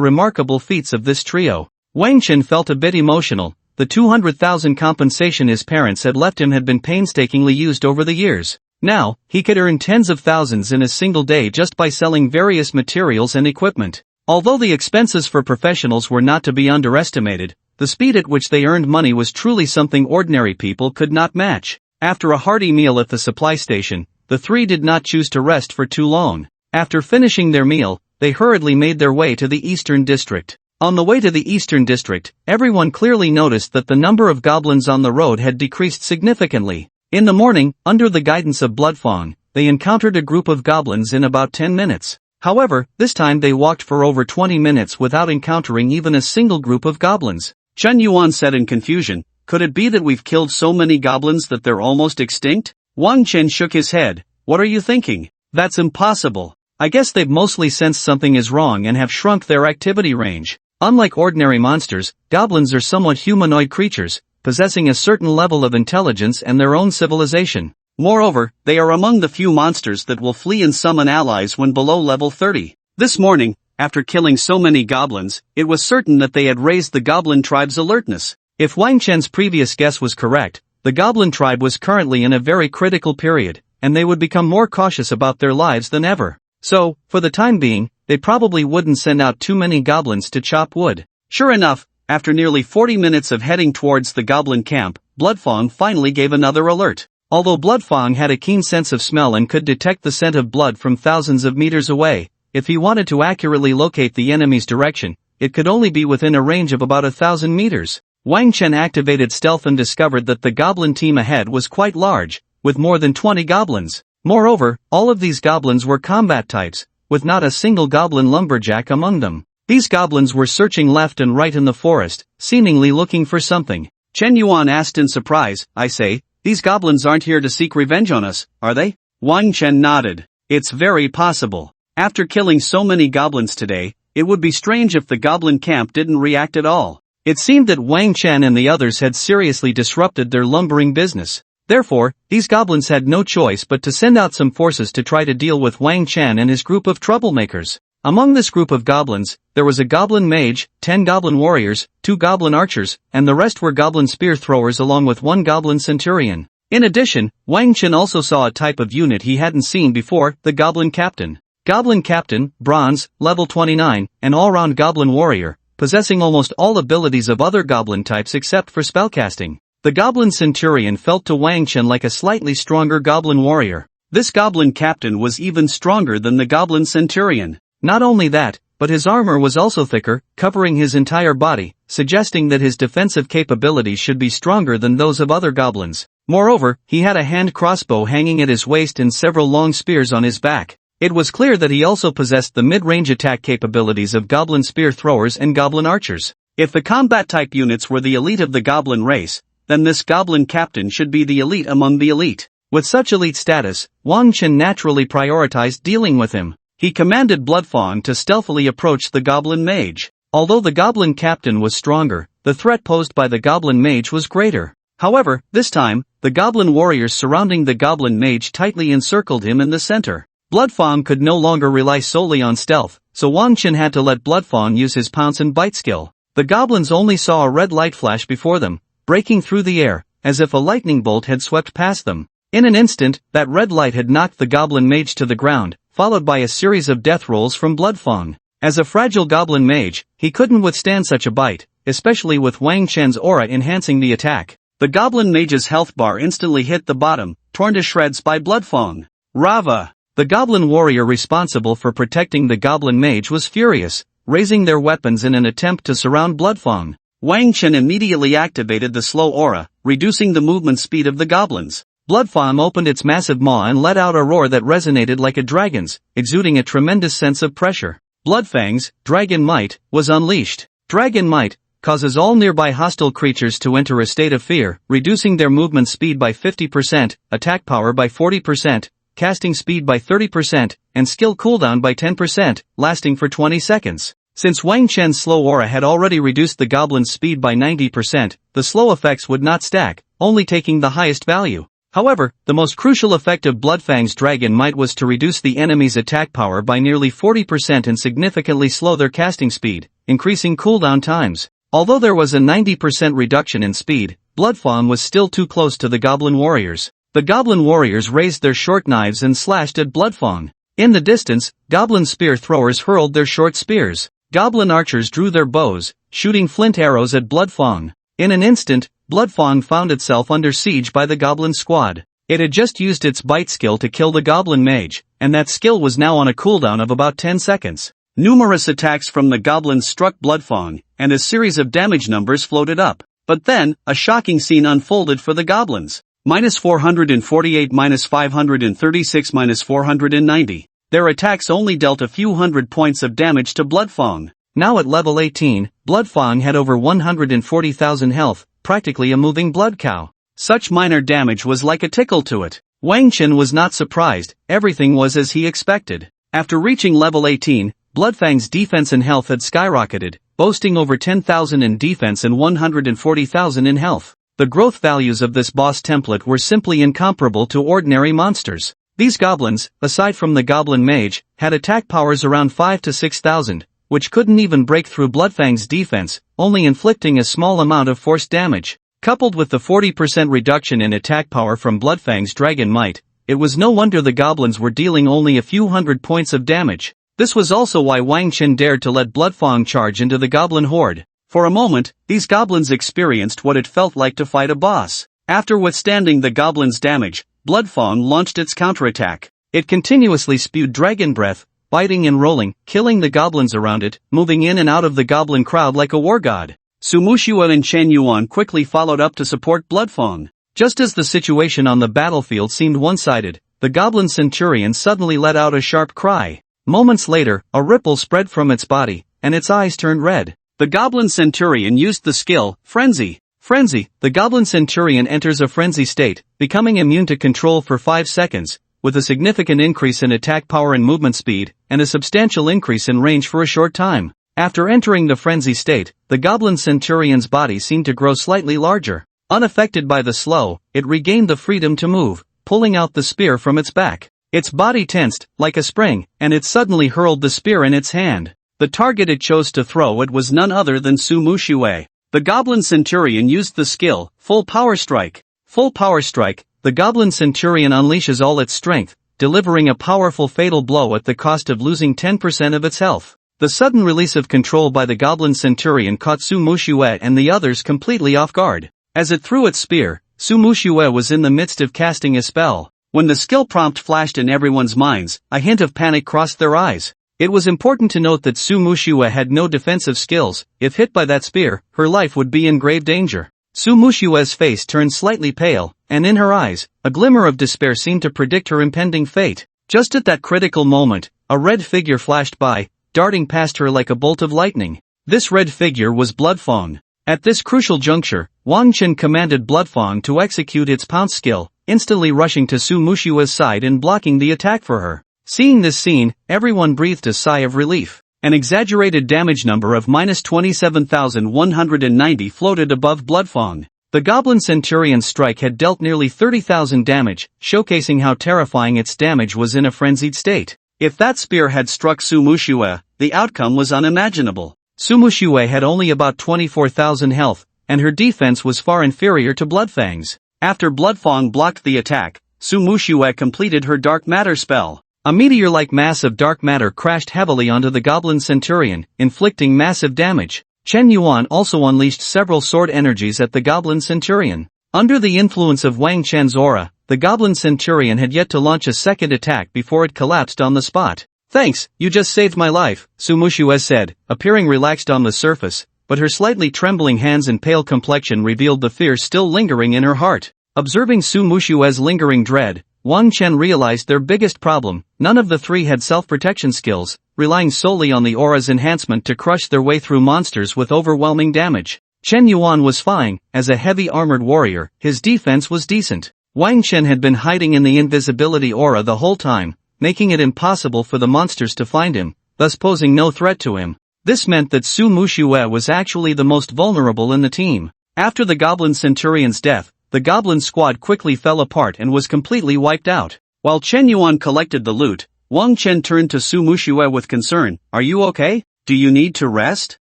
remarkable feats of this trio. Wang Chen felt a bit emotional. The 200,000 compensation his parents had left him had been painstakingly used over the years. Now, he could earn tens of thousands in a single day just by selling various materials and equipment. Although the expenses for professionals were not to be underestimated, the speed at which they earned money was truly something ordinary people could not match. After a hearty meal at the supply station, the three did not choose to rest for too long. After finishing their meal, they hurriedly made their way to the Eastern District. On the way to the Eastern District, everyone clearly noticed that the number of goblins on the road had decreased significantly. In the morning, under the guidance of Bloodfang, they encountered a group of goblins in about 10 minutes. However, this time they walked for over 20 minutes without encountering even a single group of goblins. Chen Yuan said in confusion, could it be that we've killed so many goblins that they're almost extinct? Wang Chen shook his head. What are you thinking? That's impossible. I guess they've mostly sensed something is wrong and have shrunk their activity range. Unlike ordinary monsters, goblins are somewhat humanoid creatures, possessing a certain level of intelligence and their own civilization. Moreover, they are among the few monsters that will flee and summon allies when below level 30. This morning, after killing so many goblins, it was certain that they had raised the goblin tribe's alertness. If Wang Chen's previous guess was correct, the goblin tribe was currently in a very critical period, and they would become more cautious about their lives than ever. So, for the time being, they probably wouldn't send out too many goblins to chop wood. Sure enough, after nearly 40 minutes of heading towards the goblin camp, Bloodfang finally gave another alert. Although Bloodfang had a keen sense of smell and could detect the scent of blood from thousands of meters away, if he wanted to accurately locate the enemy's direction, it could only be within a range of about 1,000 meters. Wang Chen activated stealth and discovered that the goblin team ahead was quite large, with more than 20 goblins. Moreover, all of these goblins were combat types, with not a single goblin lumberjack among them. These goblins were searching left and right in the forest, seemingly looking for something. Chen Yuan asked in surprise, I say, these goblins aren't here to seek revenge on us, are they? Wang Chen nodded. It's very possible. After killing so many goblins today, it would be strange if the goblin camp didn't react at all. It seemed that Wang Chen and the others had seriously disrupted their lumbering business. Therefore, these goblins had no choice but to send out some forces to try to deal with Wang Chen and his group of troublemakers. Among this group of goblins, there was a goblin mage, 10 goblin warriors, 2 goblin archers, and the rest were goblin spear throwers along with 1 goblin centurion. In addition, Wang Chen also saw a type of unit he hadn't seen before, the goblin captain. Goblin captain, bronze, level 29, an all-round goblin warrior, possessing almost all abilities of other goblin types except for spellcasting. The goblin centurion felt to Wang Chen like a slightly stronger goblin warrior. This goblin captain was even stronger than the goblin centurion. Not only that, but his armor was also thicker, covering his entire body, suggesting that his defensive capabilities should be stronger than those of other goblins. Moreover, he had a hand crossbow hanging at his waist and several long spears on his back. It was clear that he also possessed the mid-range attack capabilities of goblin spear throwers and goblin archers. If the combat-type units were the elite of the goblin race, then this goblin captain should be the elite among the elite. With such elite status, Wang Chen naturally prioritized dealing with him. He commanded Bloodfang to stealthily approach the goblin mage. Although the goblin captain was stronger, the threat posed by the goblin mage was greater. However, this time, the goblin warriors surrounding the goblin mage tightly encircled him in the center. Bloodfang could no longer rely solely on stealth, so Wang Chen had to let Bloodfang use his pounce and bite skill. The goblins only saw a red light flash before them, breaking through the air, as if a lightning bolt had swept past them. In an instant, that red light had knocked the goblin mage to the ground, followed by a series of death rolls from Bloodfang. As a fragile goblin mage, he couldn't withstand such a bite, especially with Wang Chen's aura enhancing the attack. The goblin mage's health bar instantly hit the bottom, torn to shreds by Bloodfang. Rava! The goblin warrior responsible for protecting the goblin mage was furious, raising their weapons in an attempt to surround Bloodfang. Wang Chen immediately activated the slow aura, reducing the movement speed of the goblins. Bloodfang opened its massive maw and let out a roar that resonated like a dragon's, exuding a tremendous sense of pressure. Bloodfang's Dragon Might was unleashed. Dragon Might causes all nearby hostile creatures to enter a state of fear, reducing their movement speed by 50%, attack power by 40%, casting speed by 30%, and skill cooldown by 10%, lasting for 20 seconds. Since Wang Chen's slow aura had already reduced the goblin's speed by 90%, the slow effects would not stack, only taking the highest value. However, the most crucial effect of Bloodfang's Dragon Might was to reduce the enemy's attack power by nearly 40% and significantly slow their casting speed, increasing cooldown times. Although there was a 90% reduction in speed, Bloodfang was still too close to the goblin warriors. The goblin warriors raised their short knives and slashed at Bloodfang. In the distance, goblin spear throwers hurled their short spears. Goblin archers drew their bows, shooting flint arrows at Bloodfang. In an instant, Bloodfang found itself under siege by the goblin squad. It had just used its bite skill to kill the goblin mage, and that skill was now on a cooldown of about 10 seconds. Numerous attacks from the goblins struck Bloodfang, and a series of damage numbers floated up. But then, a shocking scene unfolded for the goblins. -448, -536, -490. Their attacks only dealt a few hundred points of damage to Bloodfang. Now at level 18, Bloodfang had over 140,000 health, practically a moving blood cow. Such minor damage was like a tickle to it. Wang Chen was not surprised, everything was as he expected. After reaching level 18, Bloodfang's defense and health had skyrocketed, boasting over 10,000 in defense and 140,000 in health. The growth values of this boss template were simply incomparable to ordinary monsters. These goblins, aside from the goblin mage, had attack powers around 5 to 6,000, which couldn't even break through Bloodfang's defense, only inflicting a small amount of force damage. Coupled with the 40% reduction in attack power from Bloodfang's dragon might, it was no wonder the goblins were dealing only a few hundred points of damage. This was also why Wang Chen dared to let Bloodfang charge into the goblin horde. For a moment, these goblins experienced what it felt like to fight a boss. After withstanding the goblins' damage, Bloodfang launched its counterattack. It continuously spewed dragon breath, biting and rolling, killing the goblins around it, moving in and out of the goblin crowd like a war god. Su Muxue and Chen Yuan quickly followed up to support Bloodfang. Just as the situation on the battlefield seemed one-sided, the goblin centurion suddenly let out a sharp cry. Moments later, a ripple spread from its body, and its eyes turned red. The goblin centurion used the skill, Frenzy. Frenzy, the goblin centurion enters a frenzy state, becoming immune to control for 5 seconds, with a significant increase in attack power and movement speed, and a substantial increase in range for a short time. After entering the frenzy state, the goblin centurion's body seemed to grow slightly larger. Unaffected by the slow, it regained the freedom to move, pulling out the spear from its back. Its body tensed, like a spring, and it suddenly hurled the spear in its hand. The target it chose to throw it was none other than Su Muxue. The goblin centurion used the skill, Full Power Strike. Full Power Strike, the goblin centurion unleashes all its strength, delivering a powerful fatal blow at the cost of losing 10% of its health. The sudden release of control by the goblin centurion caught Su Muxue and the others completely off guard. As it threw its spear, Su Muxue was in the midst of casting a spell. When the skill prompt flashed in everyone's minds, a hint of panic crossed their eyes. It was important to note that Su Muxue had no defensive skills. If hit by that spear, her life would be in grave danger. Su Muxue's face turned slightly pale, and in her eyes, a glimmer of despair seemed to predict her impending fate. Just at that critical moment, a red figure flashed by, darting past her like a bolt of lightning. This red figure was Bloodfang. At this crucial juncture, Wang Chen commanded Bloodfang to execute its pounce skill, instantly rushing to Su Muxue's side and blocking the attack for her. Seeing this scene, everyone breathed a sigh of relief. An exaggerated damage number of -27,190 floated above Bloodfang. The goblin centurion's strike had dealt nearly 30,000 damage, showcasing how terrifying its damage was in a frenzied state. If that spear had struck Su Muxue, the outcome was unimaginable. Su Muxue had only about 24,000 health, and her defense was far inferior to Bloodfang's. After Bloodfang blocked the attack, Su Muxue completed her dark matter spell. A meteor-like mass of dark matter crashed heavily onto the goblin centurion, inflicting massive damage. Chen Yuan also unleashed several sword energies at the goblin centurion. Under the influence of Wang Chen's aura, the goblin centurion had yet to launch a second attack before it collapsed on the spot. "Thanks, you just saved my life," Su Muxue said, appearing relaxed on the surface, but her slightly trembling hands and pale complexion revealed the fear still lingering in her heart. Observing Su Muxue's lingering dread, Wang Chen realized their biggest problem: none of the three had self-protection skills, relying solely on the aura's enhancement to crush their way through monsters with overwhelming damage. Chen Yuan was fine. As a heavy armored warrior, his defense was decent. Wang Chen had been hiding in the invisibility aura the whole time, making it impossible for the monsters to find him, thus posing no threat to him. This meant that Su Muxue was actually the most vulnerable in the team. After the goblin centurion's death, the goblin squad quickly fell apart and was completely wiped out. While Chen Yuan collected the loot, Wang Chen turned to Su Muxue with concern. "Are you okay? Do you need to rest?"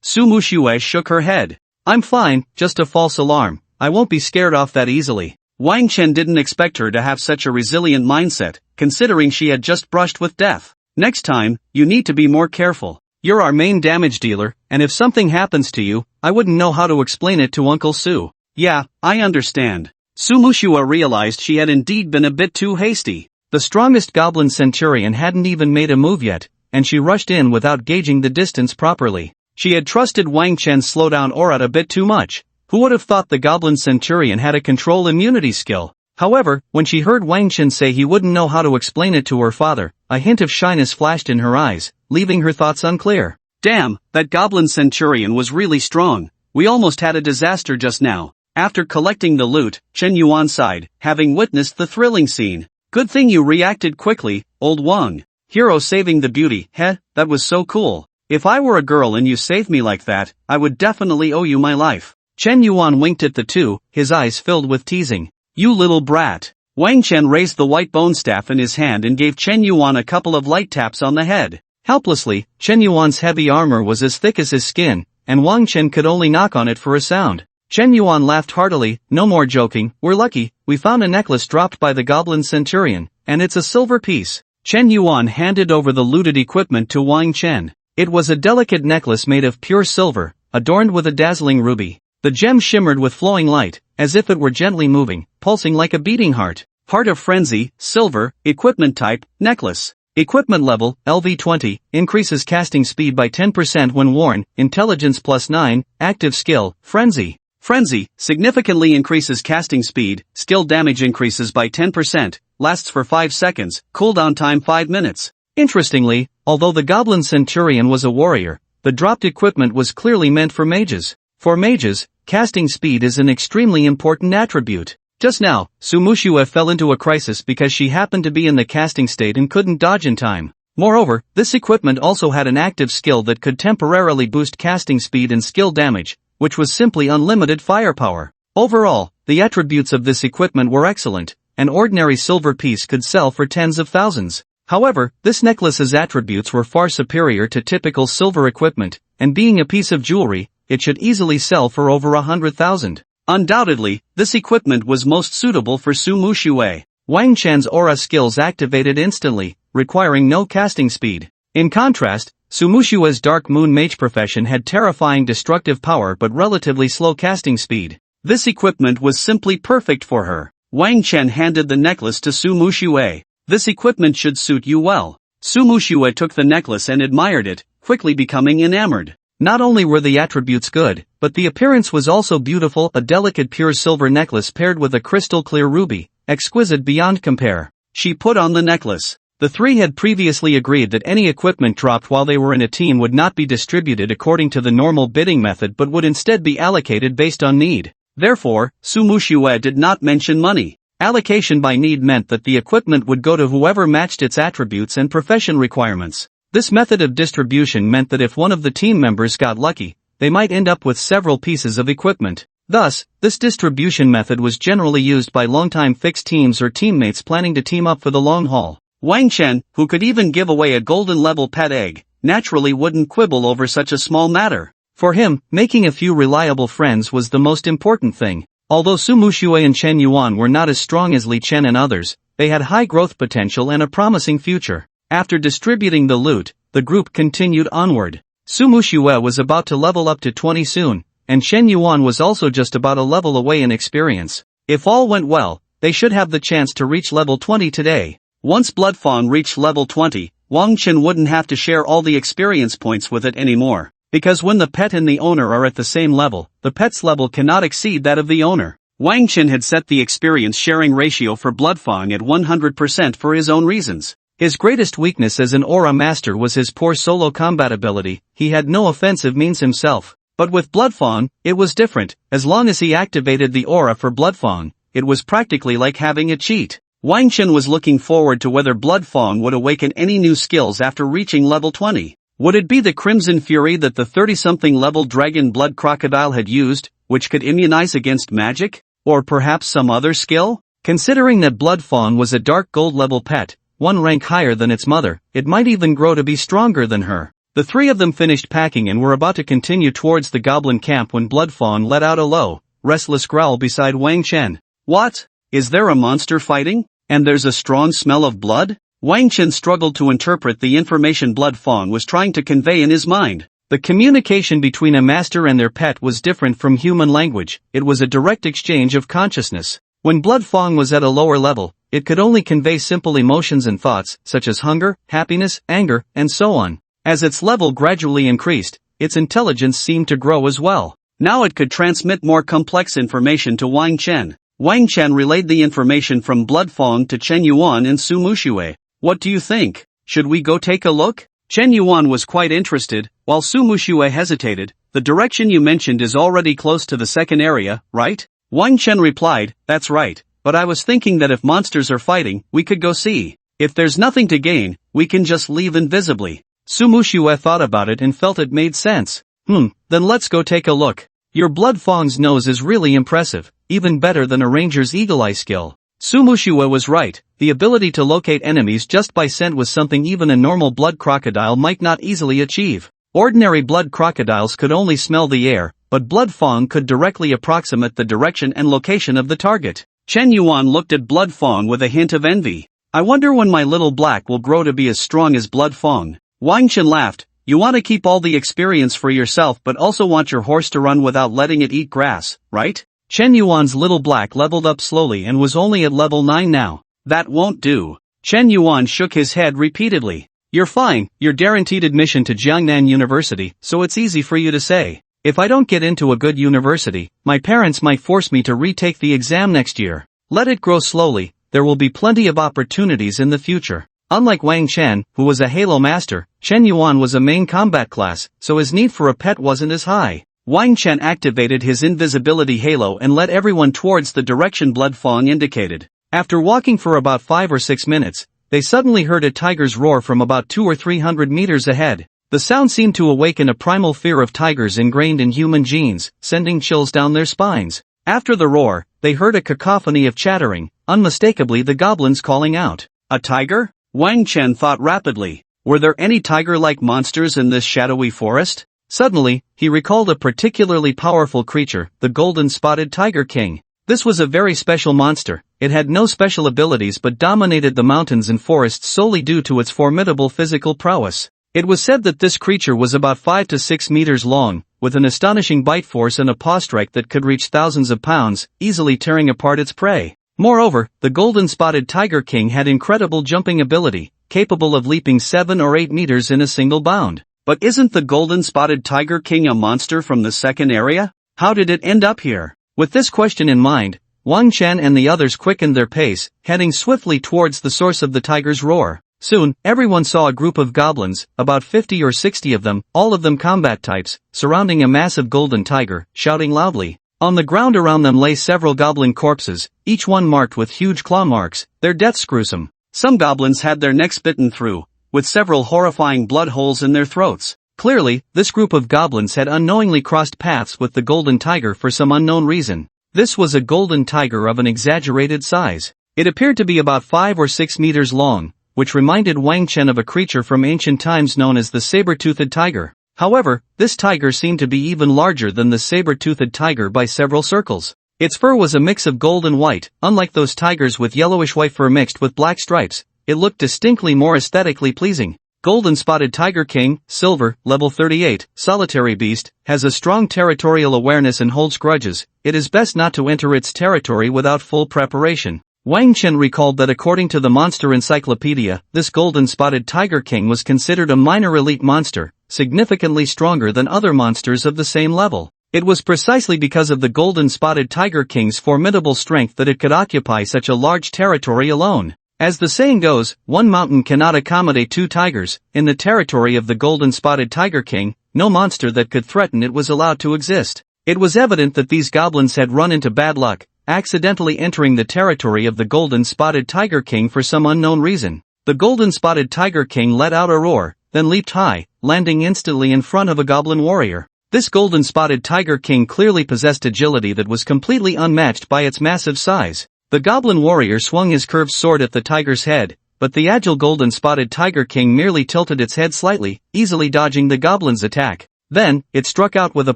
Su Muxue shook her head. "I'm fine, just a false alarm. I won't be scared off that easily." Wang Chen didn't expect her to have such a resilient mindset, considering she had just brushed with death. "Next time, you need to be more careful. You're our main damage dealer, and if something happens to you, I wouldn't know how to explain it to Uncle Su." "Yeah, I understand." Su Muxue realized she had indeed been a bit too hasty. The strongest goblin centurion hadn't even made a move yet, and she rushed in without gauging the distance properly. She had trusted Wang Chen's slowdown aura a bit too much. Who would have thought the goblin centurion had a control immunity skill? However, when she heard Wang Chen say he wouldn't know how to explain it to her father, a hint of shyness flashed in her eyes, leaving her thoughts unclear. "Damn, that goblin centurion was really strong. We almost had a disaster just now." After collecting the loot, Chen Yuan sighed, having witnessed the thrilling scene. "Good thing you reacted quickly, old Wang. Hero saving the beauty, heh, that was so cool. If I were a girl and you saved me like that, I would definitely owe you my life." Chen Yuan winked at the two, his eyes filled with teasing. "You little brat." Wang Chen raised the white bone staff in his hand and gave Chen Yuan a couple of light taps on the head. Helplessly, Chen Yuan's heavy armor was as thick as his skin, and Wang Chen could only knock on it for a sound. Chen Yuan laughed heartily. "No more joking, we're lucky, we found a necklace dropped by the Goblin Centurion, and it's a silver piece." Chen Yuan handed over the looted equipment to Wang Chen. It was a delicate necklace made of pure silver, adorned with a dazzling ruby. The gem shimmered with flowing light, as if it were gently moving, pulsing like a beating heart. Heart of Frenzy, silver, equipment type, necklace. Equipment level, LV20, increases casting speed by 10% when worn, intelligence +9, active skill, Frenzy. Frenzy, significantly increases casting speed, skill damage increases by 10%, lasts for 5 seconds, cooldown time 5 minutes. Interestingly, although the Goblin Centurion was a warrior, the dropped equipment was clearly meant for mages. For mages, casting speed is an extremely important attribute. Just now, Su Muxue fell into a crisis because she happened to be in the casting state and couldn't dodge in time. Moreover, this equipment also had an active skill that could temporarily boost casting speed and skill damage, which was simply unlimited firepower. Overall, the attributes of this equipment were excellent. An ordinary silver piece could sell for tens of thousands. However, this necklace's attributes were far superior to typical silver equipment, and being a piece of jewelry, it should easily sell for over 100,000. Undoubtedly, this equipment was most suitable for Su Muxue. Wang Chen's aura skills activated instantly, requiring no casting speed. In contrast, Su Muxue's Dark Moon Mage profession had terrifying destructive power but relatively slow casting speed. This equipment was simply perfect for her. Wang Chen handed the necklace to Su Muxue. "This equipment should suit you well." Su Muxue took the necklace and admired it, quickly becoming enamored. Not only were the attributes good, but the appearance was also beautiful, a delicate pure silver necklace paired with a crystal clear ruby, exquisite beyond compare. She put on the necklace. The three had previously agreed that any equipment dropped while they were in a team would not be distributed according to the normal bidding method but would instead be allocated based on need. Therefore, Su Muxue did not mention money. Allocation by need meant that the equipment would go to whoever matched its attributes and profession requirements. This method of distribution meant that if one of the team members got lucky, they might end up with several pieces of equipment. Thus, this distribution method was generally used by longtime fixed teams or teammates planning to team up for the long haul. Wang Chen, who could even give away a golden-level pet egg, naturally wouldn't quibble over such a small matter. For him, making a few reliable friends was the most important thing. Although Su Muxue and Chen Yuan were not as strong as Li Chen and others, they had high growth potential and a promising future. After distributing the loot, the group continued onward. Su Muxue was about to level up to 20 soon, and Chen Yuan was also just about a level away in experience. If all went well, they should have the chance to reach level 20 today. Once Bloodfawn reached level 20, Wang Chen wouldn't have to share all the experience points with it anymore. Because when the pet and the owner are at the same level, the pet's level cannot exceed that of the owner. Wang Chen had set the experience sharing ratio for Bloodfawn at 100% for his own reasons. His greatest weakness as an aura master was his poor solo combat ability. He had no offensive means himself. But with Bloodfawn, it was different. As long as he activated the aura for Bloodfawn, it was practically like having a cheat. Wang Chen was looking forward to whether Bloodfawn would awaken any new skills after reaching level 20. Would it be the Crimson Fury that the 30-something level Dragon Blood Crocodile had used, which could immunize against magic? Or perhaps some other skill? Considering that Bloodfawn was a dark gold level pet, one rank higher than its mother, it might even grow to be stronger than her. The three of them finished packing and were about to continue towards the goblin camp when Bloodfawn let out a low, restless growl beside Wang Chen. "What? Is there a monster fighting? And there's a strong smell of blood?" Wang Chen struggled to interpret the information Bloodfawn was trying to convey in his mind. The communication between a master and their pet was different from human language. It was a direct exchange of consciousness. When Bloodfawn was at a lower level, it could only convey simple emotions and thoughts, such as hunger, happiness, anger, and so on. As its level gradually increased, its intelligence seemed to grow as well. Now it could transmit more complex information to Wang Chen. Wang Chen relayed the information from Bloodfawn to Chen Yuan and Su Muxue. "What do you think? Should we go take a look?" Chen Yuan was quite interested, while Su Muxue hesitated. "The direction you mentioned is already close to the second area, right?" Wang Chen replied, "That's right, but I was thinking that if monsters are fighting, we could go see. If there's nothing to gain, we can just leave invisibly." Su Muxue thought about it and felt it made sense. Then let's go take a look. Your Bloodfawn's nose is really impressive, even better than a ranger's eagle eye skill." Sumushiwa was right, the ability to locate enemies just by scent was something even a normal blood crocodile might not easily achieve. Ordinary blood crocodiles could only smell the air, but Blood Fong could directly approximate the direction and location of the target. Chen Yuan looked at Blood Fong with a hint of envy. I wonder when my little black will grow to be as strong as Blood Fong. Wang Chen laughed. You want to keep all the experience for yourself but also want your horse to run without letting it eat grass, right? Chen Yuan's little black leveled up slowly and was only at level 9 now. That won't do. Chen Yuan shook his head repeatedly. You're fine, you're guaranteed admission to Jiangnan University, so it's easy for you to say. If I don't get into a good university, my parents might force me to retake the exam next year. Let it grow slowly, there will be plenty of opportunities in the future. Unlike Wang Chen, who was a Halo master, Chen Yuan was a main combat class, so his need for a pet wasn't as high. Wang Chen activated his invisibility halo and led everyone towards the direction Blood Fong indicated. After walking for about 5 or 6 minutes, they suddenly heard a tiger's roar from about 200 or 300 meters ahead. The sound seemed to awaken a primal fear of tigers ingrained in human genes, sending chills down their spines. After the roar, they heard a cacophony of chattering, unmistakably the goblins calling out. A tiger? Wang Chen thought rapidly. Were there any tiger-like monsters in this shadowy forest? Suddenly, he recalled a particularly powerful creature, the golden-spotted tiger king. This was a very special monster. It had no special abilities but dominated the mountains and forests solely due to its formidable physical prowess. It was said that this creature was about 5 to 6 meters long, with an astonishing bite force and a paw strike that could reach thousands of pounds, easily tearing apart its prey. Moreover, the golden-spotted tiger king had incredible jumping ability, capable of leaping 7 or 8 meters in a single bound. But isn't the golden-spotted tiger king a monster from the second area? How did it end up here? With this question in mind, Wang Chen and the others quickened their pace, heading swiftly towards the source of the tiger's roar. Soon, everyone saw a group of goblins, about 50 or 60 of them, all of them combat types, surrounding a massive golden tiger, shouting loudly. On the ground around them lay several goblin corpses, each one marked with huge claw marks, their deaths gruesome. Some goblins had their necks bitten through, with several horrifying blood holes in their throats. Clearly, this group of goblins had unknowingly crossed paths with the golden tiger for some unknown reason. This was a golden tiger of an exaggerated size. It appeared to be about 5 or 6 meters long, which reminded Wang Chen of a creature from ancient times known as the saber-toothed tiger. However, this tiger seemed to be even larger than the saber-toothed tiger by several circles. Its fur was a mix of gold and white, unlike those tigers with yellowish-white fur mixed with black stripes. It looked distinctly more aesthetically pleasing. Golden-spotted tiger king, silver, level 38, solitary beast, has a strong territorial awareness and holds grudges. It is best not to enter its territory without full preparation. Wang Chen recalled that according to the Monster Encyclopedia, this golden-spotted tiger king was considered a minor elite monster, significantly stronger than other monsters of the same level. It was precisely because of the golden-spotted tiger king's formidable strength that it could occupy such a large territory alone. As the saying goes, one mountain cannot accommodate 2 tigers. In the territory of the golden-spotted tiger king, no monster that could threaten it was allowed to exist. It was evident that these goblins had run into bad luck, accidentally entering the territory of the golden-spotted tiger king for some unknown reason. The golden-spotted tiger king let out a roar, then leaped high, landing instantly in front of a goblin warrior. This golden-spotted tiger king clearly possessed agility that was completely unmatched by its massive size. The goblin warrior swung his curved sword at the tiger's head, but the agile golden-spotted tiger king merely tilted its head slightly, easily dodging the goblin's attack. Then, it struck out with a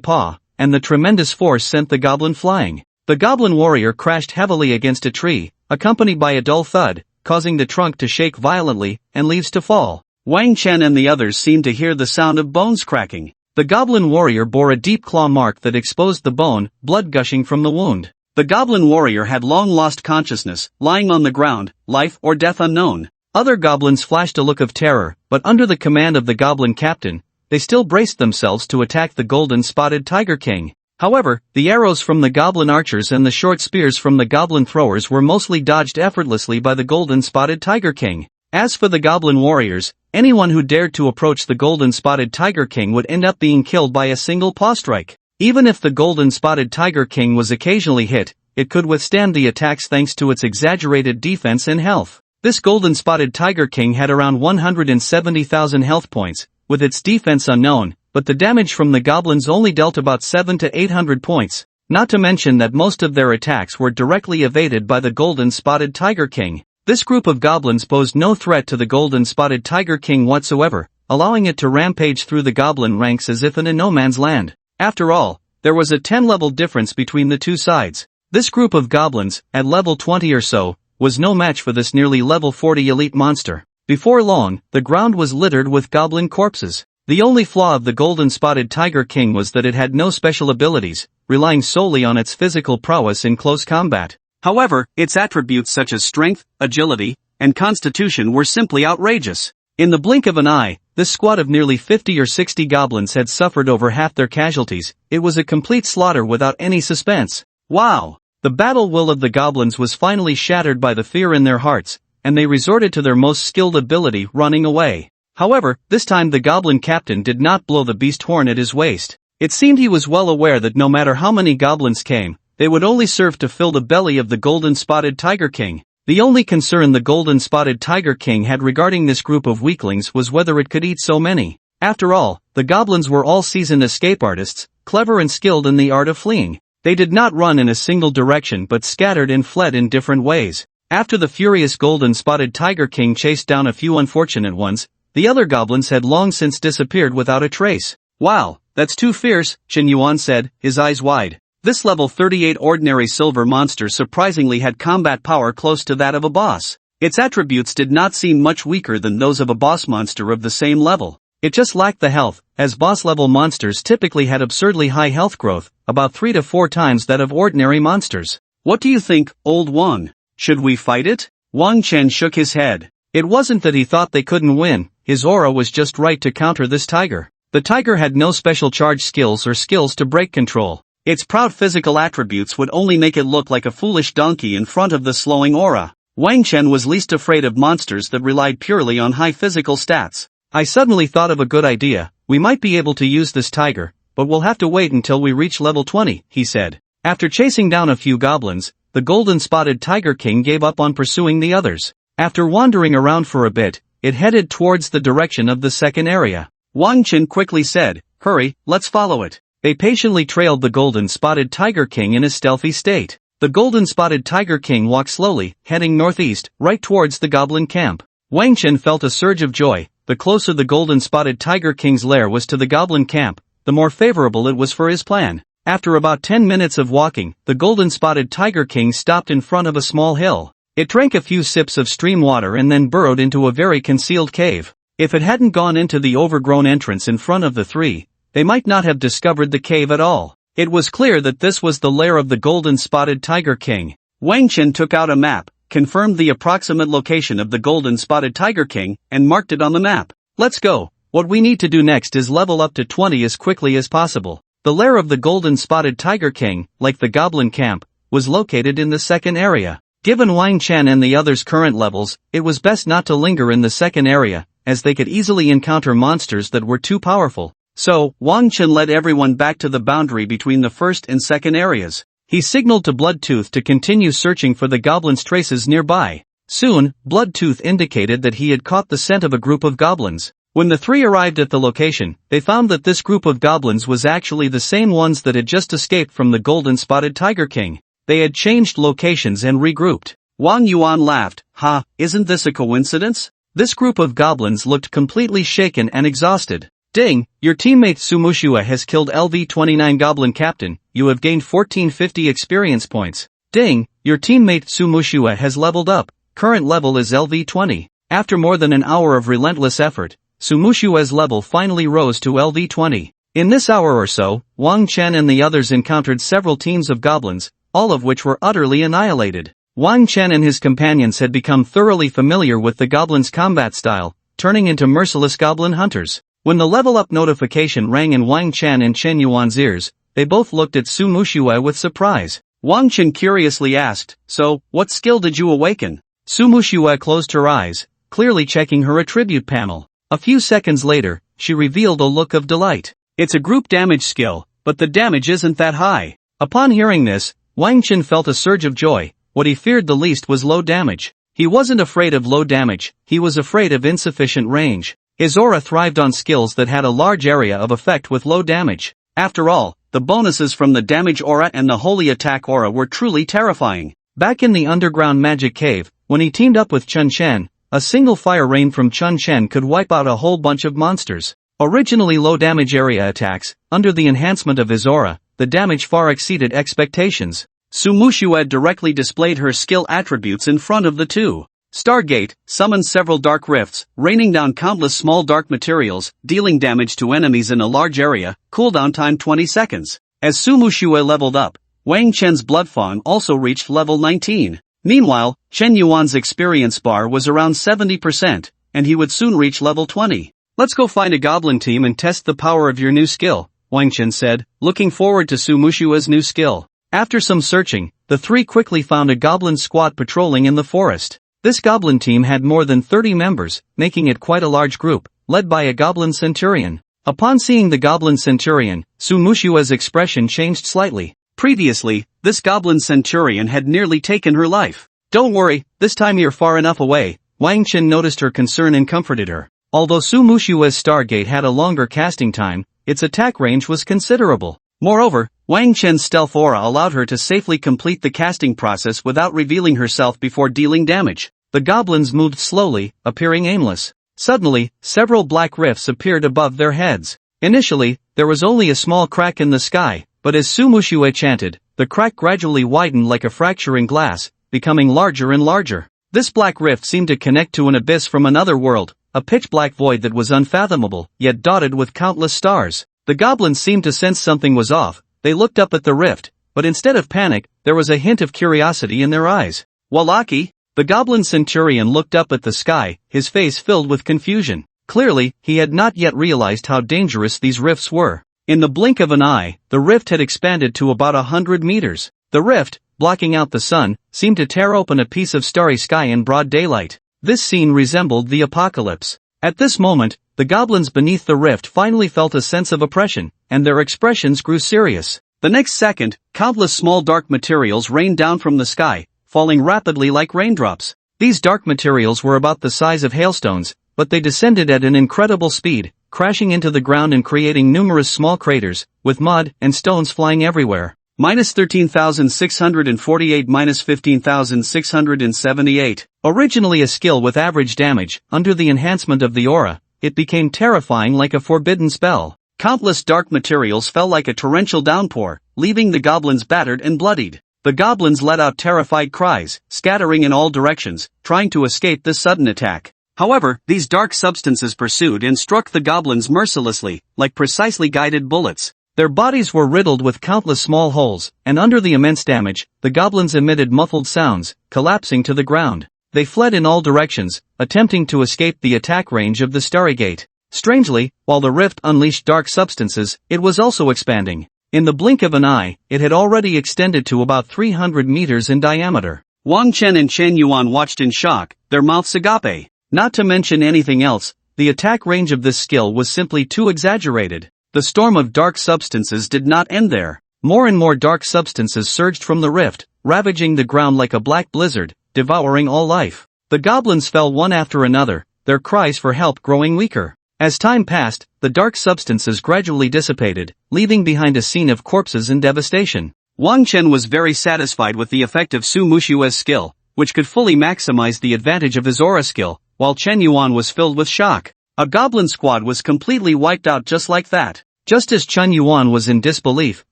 paw, and the tremendous force sent the goblin flying. The goblin warrior crashed heavily against a tree, accompanied by a dull thud, causing the trunk to shake violently, and leaves to fall. Wang Chen and the others seemed to hear the sound of bones cracking. The goblin warrior bore a deep claw mark that exposed the bone, blood gushing from the wound. The goblin warrior had long lost consciousness, lying on the ground, life or death unknown. Other goblins flashed a look of terror, but under the command of the goblin captain, they still braced themselves to attack the golden-spotted tiger king. However, the arrows from the goblin archers and the short spears from the goblin throwers were mostly dodged effortlessly by the golden-spotted tiger king. As for the goblin warriors, anyone who dared to approach the golden-spotted tiger king would end up being killed by a single paw strike. Even if the golden-spotted tiger king was occasionally hit, it could withstand the attacks thanks to its exaggerated defense and health. This golden-spotted tiger king had around 170,000 health points, with its defense unknown, but the damage from the goblins only dealt about 700 to 800 points. not to mention that most of their attacks were directly evaded by the golden-spotted Tiger King. This group of goblins posed no threat to the golden-spotted Tiger King whatsoever, allowing it to rampage through the goblin ranks as if in a no-man's land. After all, there was a 10-level difference between the two sides. This group of goblins, at level 20 or so, was no match for this nearly level 40 elite monster. Before long, the ground was littered with goblin corpses. The only flaw of the golden-spotted Tiger King was that it had no special abilities, relying solely on its physical prowess in close combat. However, its attributes such as strength, agility, and constitution were simply outrageous. In the blink of an eye, this squad of nearly 50 or 60 goblins had suffered over half their casualties. It was a complete slaughter without any suspense. Wow! The battle will of the goblins was finally shattered by the fear in their hearts, and they resorted to their most skilled ability, running away. However, this time the goblin captain did not blow the beast horn at his waist. It seemed he was well aware that no matter how many goblins came, they would only serve to fill the belly of the golden-spotted Tiger King. The only concern the golden-spotted Tiger King had regarding this group of weaklings was whether it could eat so many. After all, the goblins were all seasoned escape artists, clever and skilled in the art of fleeing. They did not run in a single direction but scattered and fled in different ways. After the furious golden-spotted Tiger King chased down a few unfortunate ones, the other goblins had long since disappeared without a trace. Wow, that's too fierce, Chen Yuan said, his eyes wide. This level 38 ordinary silver monster surprisingly had combat power close to that of a boss. Its attributes did not seem much weaker than those of a boss monster of the same level. It just lacked the health, as boss-level monsters typically had absurdly high health growth, about 3 to 4 times that of ordinary monsters. What do you think, old one? Should we fight it? Wang Chen shook his head. It wasn't that he thought they couldn't win, his aura was just right to counter this tiger. The tiger had no special charge skills or skills to break control. Its proud physical attributes would only make it look like a foolish donkey in front of the slowing aura. Wang Chen was least afraid of monsters that relied purely on high physical stats. I suddenly thought of a good idea. We might be able to use this tiger, but we'll have to wait until we reach level 20, he said. After chasing down a few goblins, the golden-spotted Tiger King gave up on pursuing the others. After wandering around for a bit, it headed towards the direction of the second area. Wang Chen quickly said, "Hurry, let's follow it." They patiently trailed the golden-spotted Tiger King in a stealthy state. The golden-spotted Tiger King walked slowly, heading northeast, right towards the goblin camp. Wang Chen felt a surge of joy. The closer the golden-spotted Tiger King's lair was to the goblin camp, the more favorable it was for his plan. After about 10 minutes of walking, the golden-spotted Tiger King stopped in front of a small hill. It drank a few sips of stream water and then burrowed into a very concealed cave. If it hadn't gone into the overgrown entrance in front of the three, they might not have discovered the cave at all. It was clear that this was the lair of the golden-spotted Tiger King. Wang Chen took out a map, confirmed the approximate location of the golden-spotted Tiger King, and marked it on the map. Let's go. What we need to do next is level up to 20 as quickly as possible. The lair of the golden-spotted Tiger King, like the goblin camp, was located in the second area. Given Wang Chen and the others' current levels, it was best not to linger in the second area, as they could easily encounter monsters that were too powerful. So, Wang Chen led everyone back to the boundary between the first and second areas. He signaled to Bloodtooth to continue searching for the goblin's traces nearby. Soon, Bloodtooth indicated that he had caught the scent of a group of goblins. When the three arrived at the location, they found that this group of goblins was actually the same ones that had just escaped from the golden-spotted Tiger King. They had changed locations and regrouped. Wang Yuan laughed. "Ha, isn't this a coincidence?" This group of goblins looked completely shaken and exhausted. "Ding, your teammate Sumushua has killed LV-29 Goblin Captain, you have gained 1450 experience points. Ding, your teammate Sumushua has leveled up, current level is LV-20. After more than an hour of relentless effort, Sumushua's level finally rose to LV-20. In this hour or so, Wang Chen and the others encountered several teams of goblins, all of which were utterly annihilated. Wang Chen and his companions had become thoroughly familiar with the goblins' combat style, turning into merciless goblin hunters. When the level-up notification rang in Wang Chen and Chen Yuan's ears, they both looked at Su Mushua with surprise. Wang Chen curiously asked, "So, what skill did you awaken?" Su Mushua closed her eyes, clearly checking her attribute panel. A few seconds later, she revealed a look of delight. "It's a group damage skill, but the damage isn't that high." Upon hearing this, Wang Chen felt a surge of joy. What he feared the least was low damage. He wasn't afraid of low damage, he was afraid of insufficient range. His aura thrived on skills that had a large area of effect with low damage. After all, the bonuses from the damage aura and the holy attack aura were truly terrifying. Back in the underground magic cave, when he teamed up with Chun Shen, a single fire rain from Chun Shen could wipe out a whole bunch of monsters. Originally low damage area attacks, under the enhancement of his aura, the damage far exceeded expectations. Su Muxue directly displayed her skill attributes in front of the two. Stargate summoned several dark rifts, raining down countless small dark materials, dealing damage to enemies in a large area, cooldown time 20 seconds. As Su Muxue leveled up, Wang Chen's Bloodfang also reached level 19. Meanwhile, Chen Yuan's experience bar was around 70%, and he would soon reach level 20. "Let's go find a goblin team and test the power of your new skill," Wang Chen said, looking forward to Su Muxue's new skill. After some searching, the three quickly found a goblin squad patrolling in the forest. This goblin team had more than 30 members, making it quite a large group, led by a goblin centurion. Upon seeing the goblin centurion, Su Muxue's expression changed slightly. Previously, this goblin centurion had nearly taken her life. "Don't worry, this time you're far enough away," Wang Chen noticed her concern and comforted her. Although Su Muxue's Stargate had a longer casting time, its attack range was considerable. Moreover, Wang Chen's stealth aura allowed her to safely complete the casting process without revealing herself before dealing damage. The goblins moved slowly, appearing aimless. Suddenly, several black rifts appeared above their heads. Initially, there was only a small crack in the sky, but as Su Muxue chanted, the crack gradually widened like a fracture in glass, becoming larger and larger. This black rift seemed to connect to an abyss from another world, a pitch-black void that was unfathomable, yet dotted with countless stars. The goblins seemed to sense something was off. They looked up at the rift, but instead of panic, there was a hint of curiosity in their eyes. "Wallaki?" The goblin centurion looked up at the sky, his face filled with confusion. Clearly, he had not yet realized how dangerous these rifts were. In the blink of an eye, the rift had expanded to about 100 meters. The rift, blocking out the sun, seemed to tear open a piece of starry sky in broad daylight. This scene resembled the apocalypse. At this moment, the goblins beneath the rift finally felt a sense of oppression, and their expressions grew serious. The next second, countless small dark materials rained down from the sky, falling rapidly like raindrops. These dark materials were about the size of hailstones, but they descended at an incredible speed, crashing into the ground and creating numerous small craters, with mud and stones flying everywhere. -13,648 -15,678. Originally a skill with average damage, under the enhancement of the aura, it became terrifying like a forbidden spell. Countless dark materials fell like a torrential downpour, leaving the goblins battered and bloodied. The goblins let out terrified cries, scattering in all directions, trying to escape this sudden attack. However, these dark substances pursued and struck the goblins mercilessly, like precisely guided bullets. Their bodies were riddled with countless small holes, and under the immense damage, the goblins emitted muffled sounds, collapsing to the ground. They fled in all directions, attempting to escape the attack range of the Stargate. Strangely, while the rift unleashed dark substances, it was also expanding. In the blink of an eye, it had already extended to about 300 meters in diameter. Wang Chen and Chen Yuan watched in shock, their mouths agape. Not to mention anything else, the attack range of this skill was simply too exaggerated. The storm of dark substances did not end there. More and more dark substances surged from the rift, ravaging the ground like a black blizzard, devouring all life. The goblins fell one after another, their cries for help growing weaker. As time passed, the dark substances gradually dissipated, leaving behind a scene of corpses and devastation. Wang Chen was very satisfied with the effect of Su Muxue's skill, which could fully maximize the advantage of his aura skill, while Chen Yuan was filled with shock. A goblin squad was completely wiped out just like that. Just as Chen Yuan was in disbelief,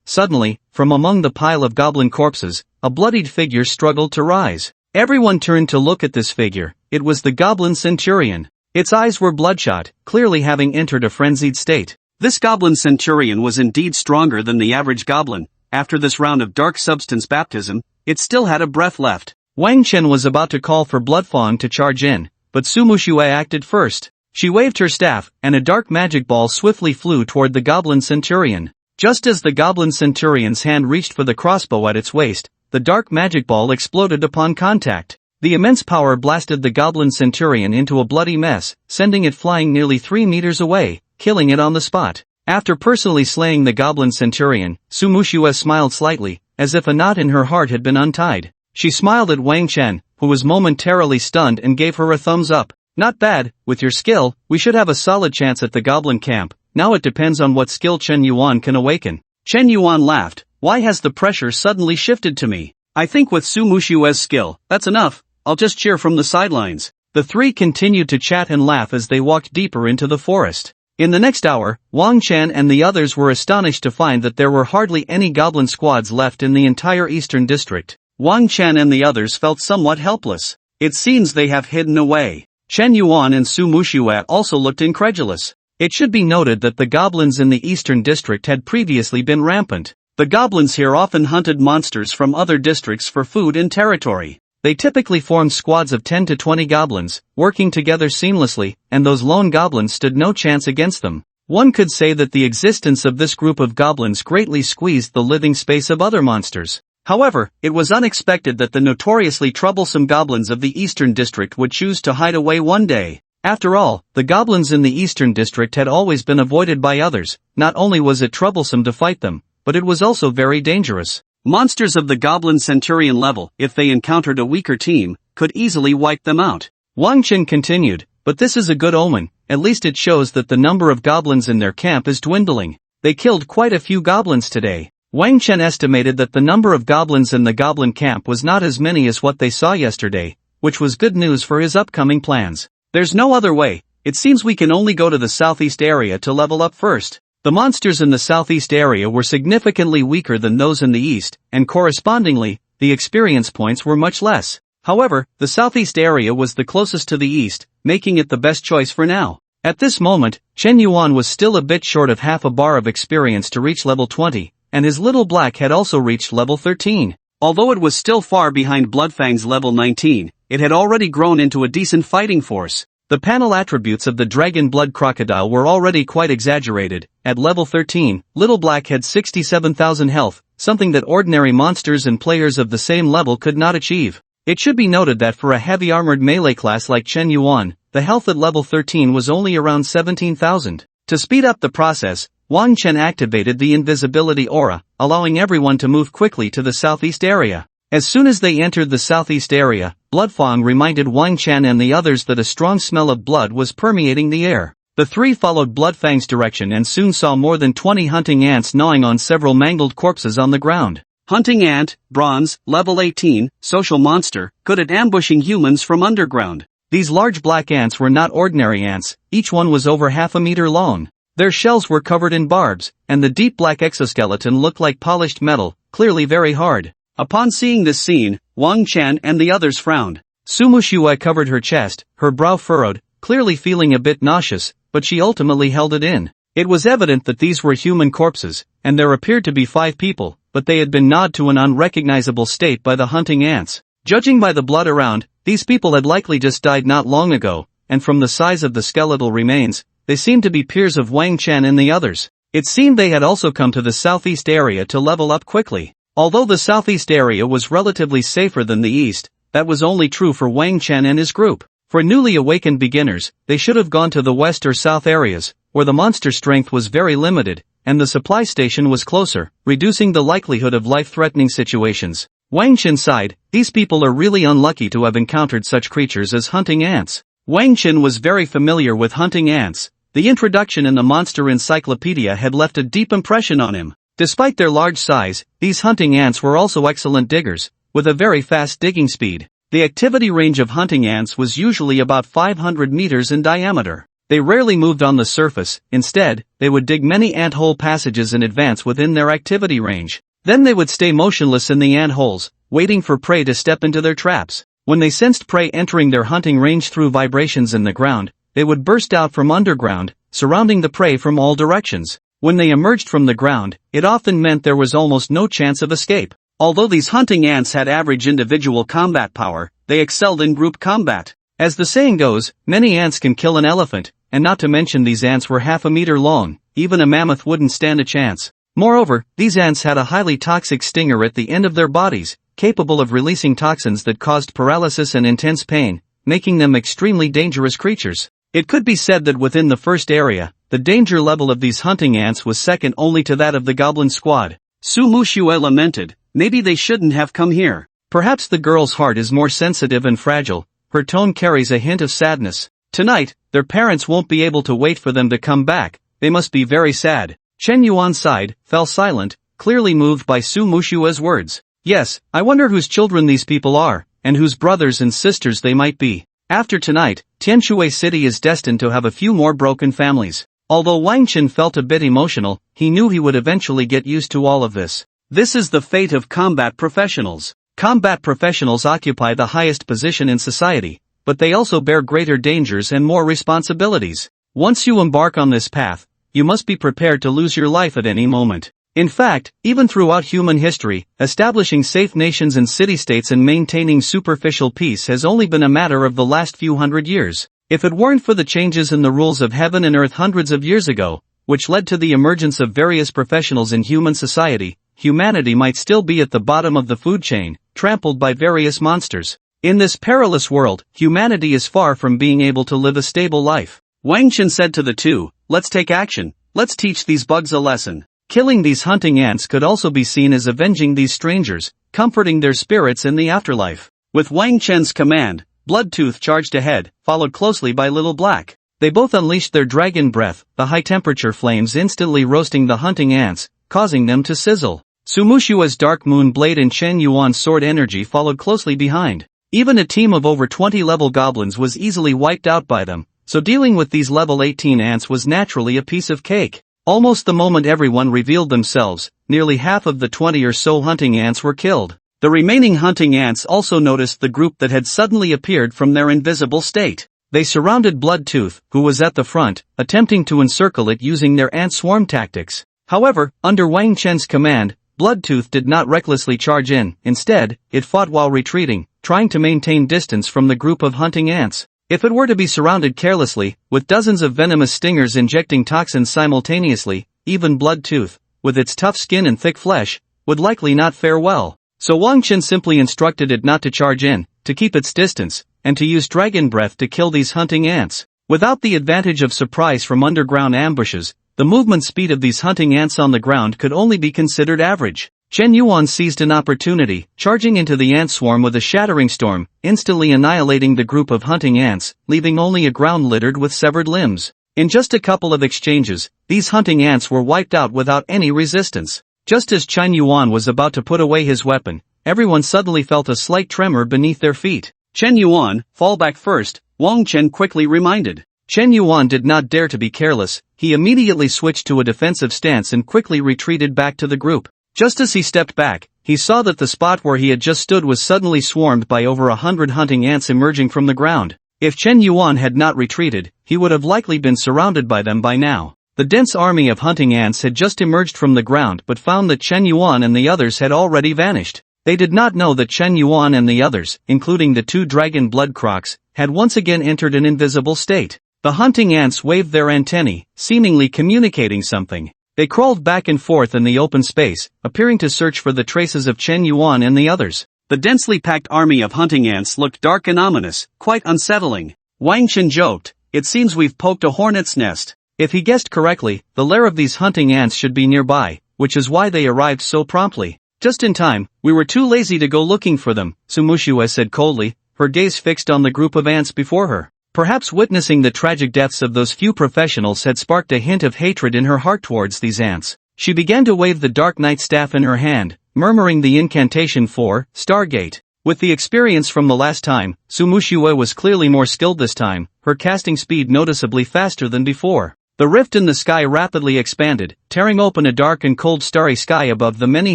suddenly, from among the pile of goblin corpses, a bloodied figure struggled to rise. Everyone turned to look at this figure. It was the goblin centurion. Its eyes were bloodshot, clearly having entered a frenzied state. This goblin centurion was indeed stronger than the average goblin. After this round of dark substance baptism, it still had a breath left. Wang Chen was about to call for Bloodfang to charge in, but Su Muxue acted first. She waved her staff, and a dark magic ball swiftly flew toward the goblin centurion. Just as the goblin centurion's hand reached for the crossbow at its waist, the dark magic ball exploded upon contact. The immense power blasted the goblin centurion into a bloody mess, sending it flying nearly 3 meters away, killing it on the spot. After personally slaying the goblin centurion, Su Muxue smiled slightly, as if a knot in her heart had been untied. She smiled at Wang Chen, who was momentarily stunned, and gave her a thumbs up. "Not bad, with your skill, we should have a solid chance at the goblin camp. Now it depends on what skill Chen Yuan can awaken." Chen Yuan laughed. Why has the pressure suddenly shifted to me? I think with Su Mushue's skill, that's enough. I'll just cheer from the sidelines. The three continued to chat and laugh as they walked deeper into the forest. In the next hour, Wang Chen and the others were astonished to find that there were hardly any goblin squads left in the entire eastern district. Wang Chen and the others felt somewhat helpless. It seems they have hidden away. Chen Yuan and Su Mushue also looked incredulous. It should be noted that the goblins in the eastern district had previously been rampant. The goblins here often hunted monsters from other districts for food and territory. They typically formed squads of 10 to 20 goblins, working together seamlessly, and those lone goblins stood no chance against them. One could say that the existence of this group of goblins greatly squeezed the living space of other monsters. However, it was unexpected that the notoriously troublesome goblins of the Eastern District would choose to hide away one day. After all, the goblins in the Eastern District had always been avoided by others. Not only was it troublesome to fight them, but it was also very dangerous. Monsters of the Goblin Centurion level, if they encountered a weaker team, could easily wipe them out. Wang Chen continued, but this is a good omen, at least it shows that the number of goblins in their camp is dwindling. They killed quite a few goblins today. Wang Chen estimated that the number of goblins in the goblin camp was not as many as what they saw yesterday, which was good news for his upcoming plans. There's no other way. It seems we can only go to the southeast area to level up first. The monsters in the southeast area were significantly weaker than those in the east, and correspondingly, the experience points were much less. However, the southeast area was the closest to the east, making it the best choice for now. At this moment, Chen Yuan was still a bit short of half a bar of experience to reach level 20, and his little black had also reached level 13. Although it was still far behind Bloodfang's level 19, it had already grown into a decent fighting force. The panel attributes of the Dragon Blood Crocodile were already quite exaggerated. At level 13, Little Black had 67,000 health, something that ordinary monsters and players of the same level could not achieve. It should be noted that for a heavy armored melee class like Chen Yuan, the health at level 13 was only around 17,000. To speed up the process, Wang Chen activated the invisibility aura, allowing everyone to move quickly to the southeast area. As soon as they entered the southeast area, Bloodfang reminded Wang Chen and the others that a strong smell of blood was permeating the air. The three followed Bloodfang's direction and soon saw more than 20 hunting ants gnawing on several mangled corpses on the ground. Hunting ant, bronze, level 18, social monster, good at ambushing humans from underground. These large black ants were not ordinary ants, each one was over half a meter long. Their shells were covered in barbs, and the deep black exoskeleton looked like polished metal, clearly very hard. Upon seeing this scene, Wang Chen and the others frowned. Su Mushue covered her chest, her brow furrowed, clearly feeling a bit nauseous, but she ultimately held it in. It was evident that these were human corpses, and there appeared to be 5 people, but they had been gnawed to an unrecognizable state by the hunting ants. Judging by the blood around, these people had likely just died not long ago, and from the size of the skeletal remains, they seemed to be peers of Wang Chen and the others. It seemed they had also come to the southeast area to level up quickly. Although the southeast area was relatively safer than the east, that was only true for Wang Chen and his group. For newly awakened beginners, they should have gone to the west or south areas, where the monster strength was very limited, and the supply station was closer, reducing the likelihood of life-threatening situations. Wang Chen sighed, these people are really unlucky to have encountered such creatures as hunting ants. Wang Chen was very familiar with hunting ants. The introduction in the monster encyclopedia had left a deep impression on him. Despite their large size, these hunting ants were also excellent diggers, with a very fast digging speed. The activity range of hunting ants was usually about 500 meters in diameter. They rarely moved on the surface, instead, they would dig many ant-hole passages in advance within their activity range. Then they would stay motionless in the ant holes, waiting for prey to step into their traps. When they sensed prey entering their hunting range through vibrations in the ground, they would burst out from underground, surrounding the prey from all directions. When they emerged from the ground, it often meant there was almost no chance of escape. Although these hunting ants had average individual combat power, they excelled in group combat. As the saying goes, many ants can kill an elephant, and not to mention these ants were half a meter long, even a mammoth wouldn't stand a chance. Moreover, these ants had a highly toxic stinger at the end of their bodies, capable of releasing toxins that caused paralysis and intense pain, making them extremely dangerous creatures. It could be said that within the first area, the danger level of these hunting ants was second only to that of the goblin squad. Su Mushue lamented, maybe they shouldn't have come here. Perhaps the girl's heart is more sensitive and fragile, her tone carries a hint of sadness. Tonight, their parents won't be able to wait for them to come back, they must be very sad. Chen Yuan sighed, fell silent, clearly moved by Su Mushua's words. Yes, I wonder whose children these people are, and whose brothers and sisters they might be. After tonight, Tianshui City is destined to have a few more broken families. Although Wang Qin felt a bit emotional, he knew he would eventually get used to all of this. This is the fate of combat professionals. Combat professionals occupy the highest position in society, but they also bear greater dangers and more responsibilities. Once you embark on this path, you must be prepared to lose your life at any moment. In fact, even throughout human history, establishing safe nations and city-states and maintaining superficial peace has only been a matter of the last few hundred years. If it weren't for the changes in the rules of heaven and earth hundreds of years ago, which led to the emergence of various professionals in human society, humanity might still be at the bottom of the food chain, trampled by various monsters. In this perilous world, humanity is far from being able to live a stable life. Wang Qin said to the two, "Let's take action. Let's teach these bugs a lesson." Killing these hunting ants could also be seen as avenging these strangers, comforting their spirits in the afterlife. With Wang Chen's command, Bloodtooth charged ahead, followed closely by Little Black. They both unleashed their dragon breath, the high-temperature flames instantly roasting the hunting ants, causing them to sizzle. Su Mushua's Dark Moon Blade and Chen Yuan's Sword Energy followed closely behind. Even a team of over 20 level goblins was easily wiped out by them, so dealing with these level 18 ants was naturally a piece of cake. Almost the moment everyone revealed themselves, nearly half of the 20 or so hunting ants were killed. The remaining hunting ants also noticed the group that had suddenly appeared from their invisible state. They surrounded Bloodtooth, who was at the front, attempting to encircle it using their ant swarm tactics. However, under Wang Chen's command, Bloodtooth did not recklessly charge in. Instead, it fought while retreating, trying to maintain distance from the group of hunting ants. If it were to be surrounded carelessly, with dozens of venomous stingers injecting toxins simultaneously, even Bloodtooth, with its tough skin and thick flesh, would likely not fare well. So Wang Qin simply instructed it not to charge in, to keep its distance, and to use dragon breath to kill these hunting ants. Without the advantage of surprise from underground ambushes, the movement speed of these hunting ants on the ground could only be considered average. Chen Yuan seized an opportunity, charging into the ant swarm with a shattering storm, instantly annihilating the group of hunting ants, leaving only a ground littered with severed limbs. In just a couple of exchanges, these hunting ants were wiped out without any resistance. Just as Chen Yuan was about to put away his weapon, everyone suddenly felt a slight tremor beneath their feet. "Chen Yuan, fall back first," Wang Chen quickly reminded. Chen Yuan did not dare to be careless. He immediately switched to a defensive stance and quickly retreated back to the group. Just as he stepped back, he saw that the spot where he had just stood was suddenly swarmed by over 100 hunting ants emerging from the ground. If Chen Yuan had not retreated, he would have likely been surrounded by them by now. The dense army of hunting ants had just emerged from the ground but found that Chen Yuan and the others had already vanished. They did not know that Chen Yuan and the others, including the two dragon blood crocs, had once again entered an invisible state. The hunting ants waved their antennae, seemingly communicating something. They crawled back and forth in the open space, appearing to search for the traces of Chen Yuan and the others. The densely packed army of hunting ants looked dark and ominous, quite unsettling. Wang Qin joked, "It seems we've poked a hornet's nest." If he guessed correctly, the lair of these hunting ants should be nearby, which is why they arrived so promptly. "Just in time, we were too lazy to go looking for them," Su Mushua said coldly, her gaze fixed on the group of ants before her. Perhaps witnessing the tragic deaths of those few professionals had sparked a hint of hatred in her heart towards these ants. She began to wave the Dark Knight staff in her hand, murmuring the incantation for Stargate. With the experience from the last time, Su Mushua was clearly more skilled this time, her casting speed noticeably faster than before. The rift in the sky rapidly expanded, tearing open a dark and cold starry sky above the many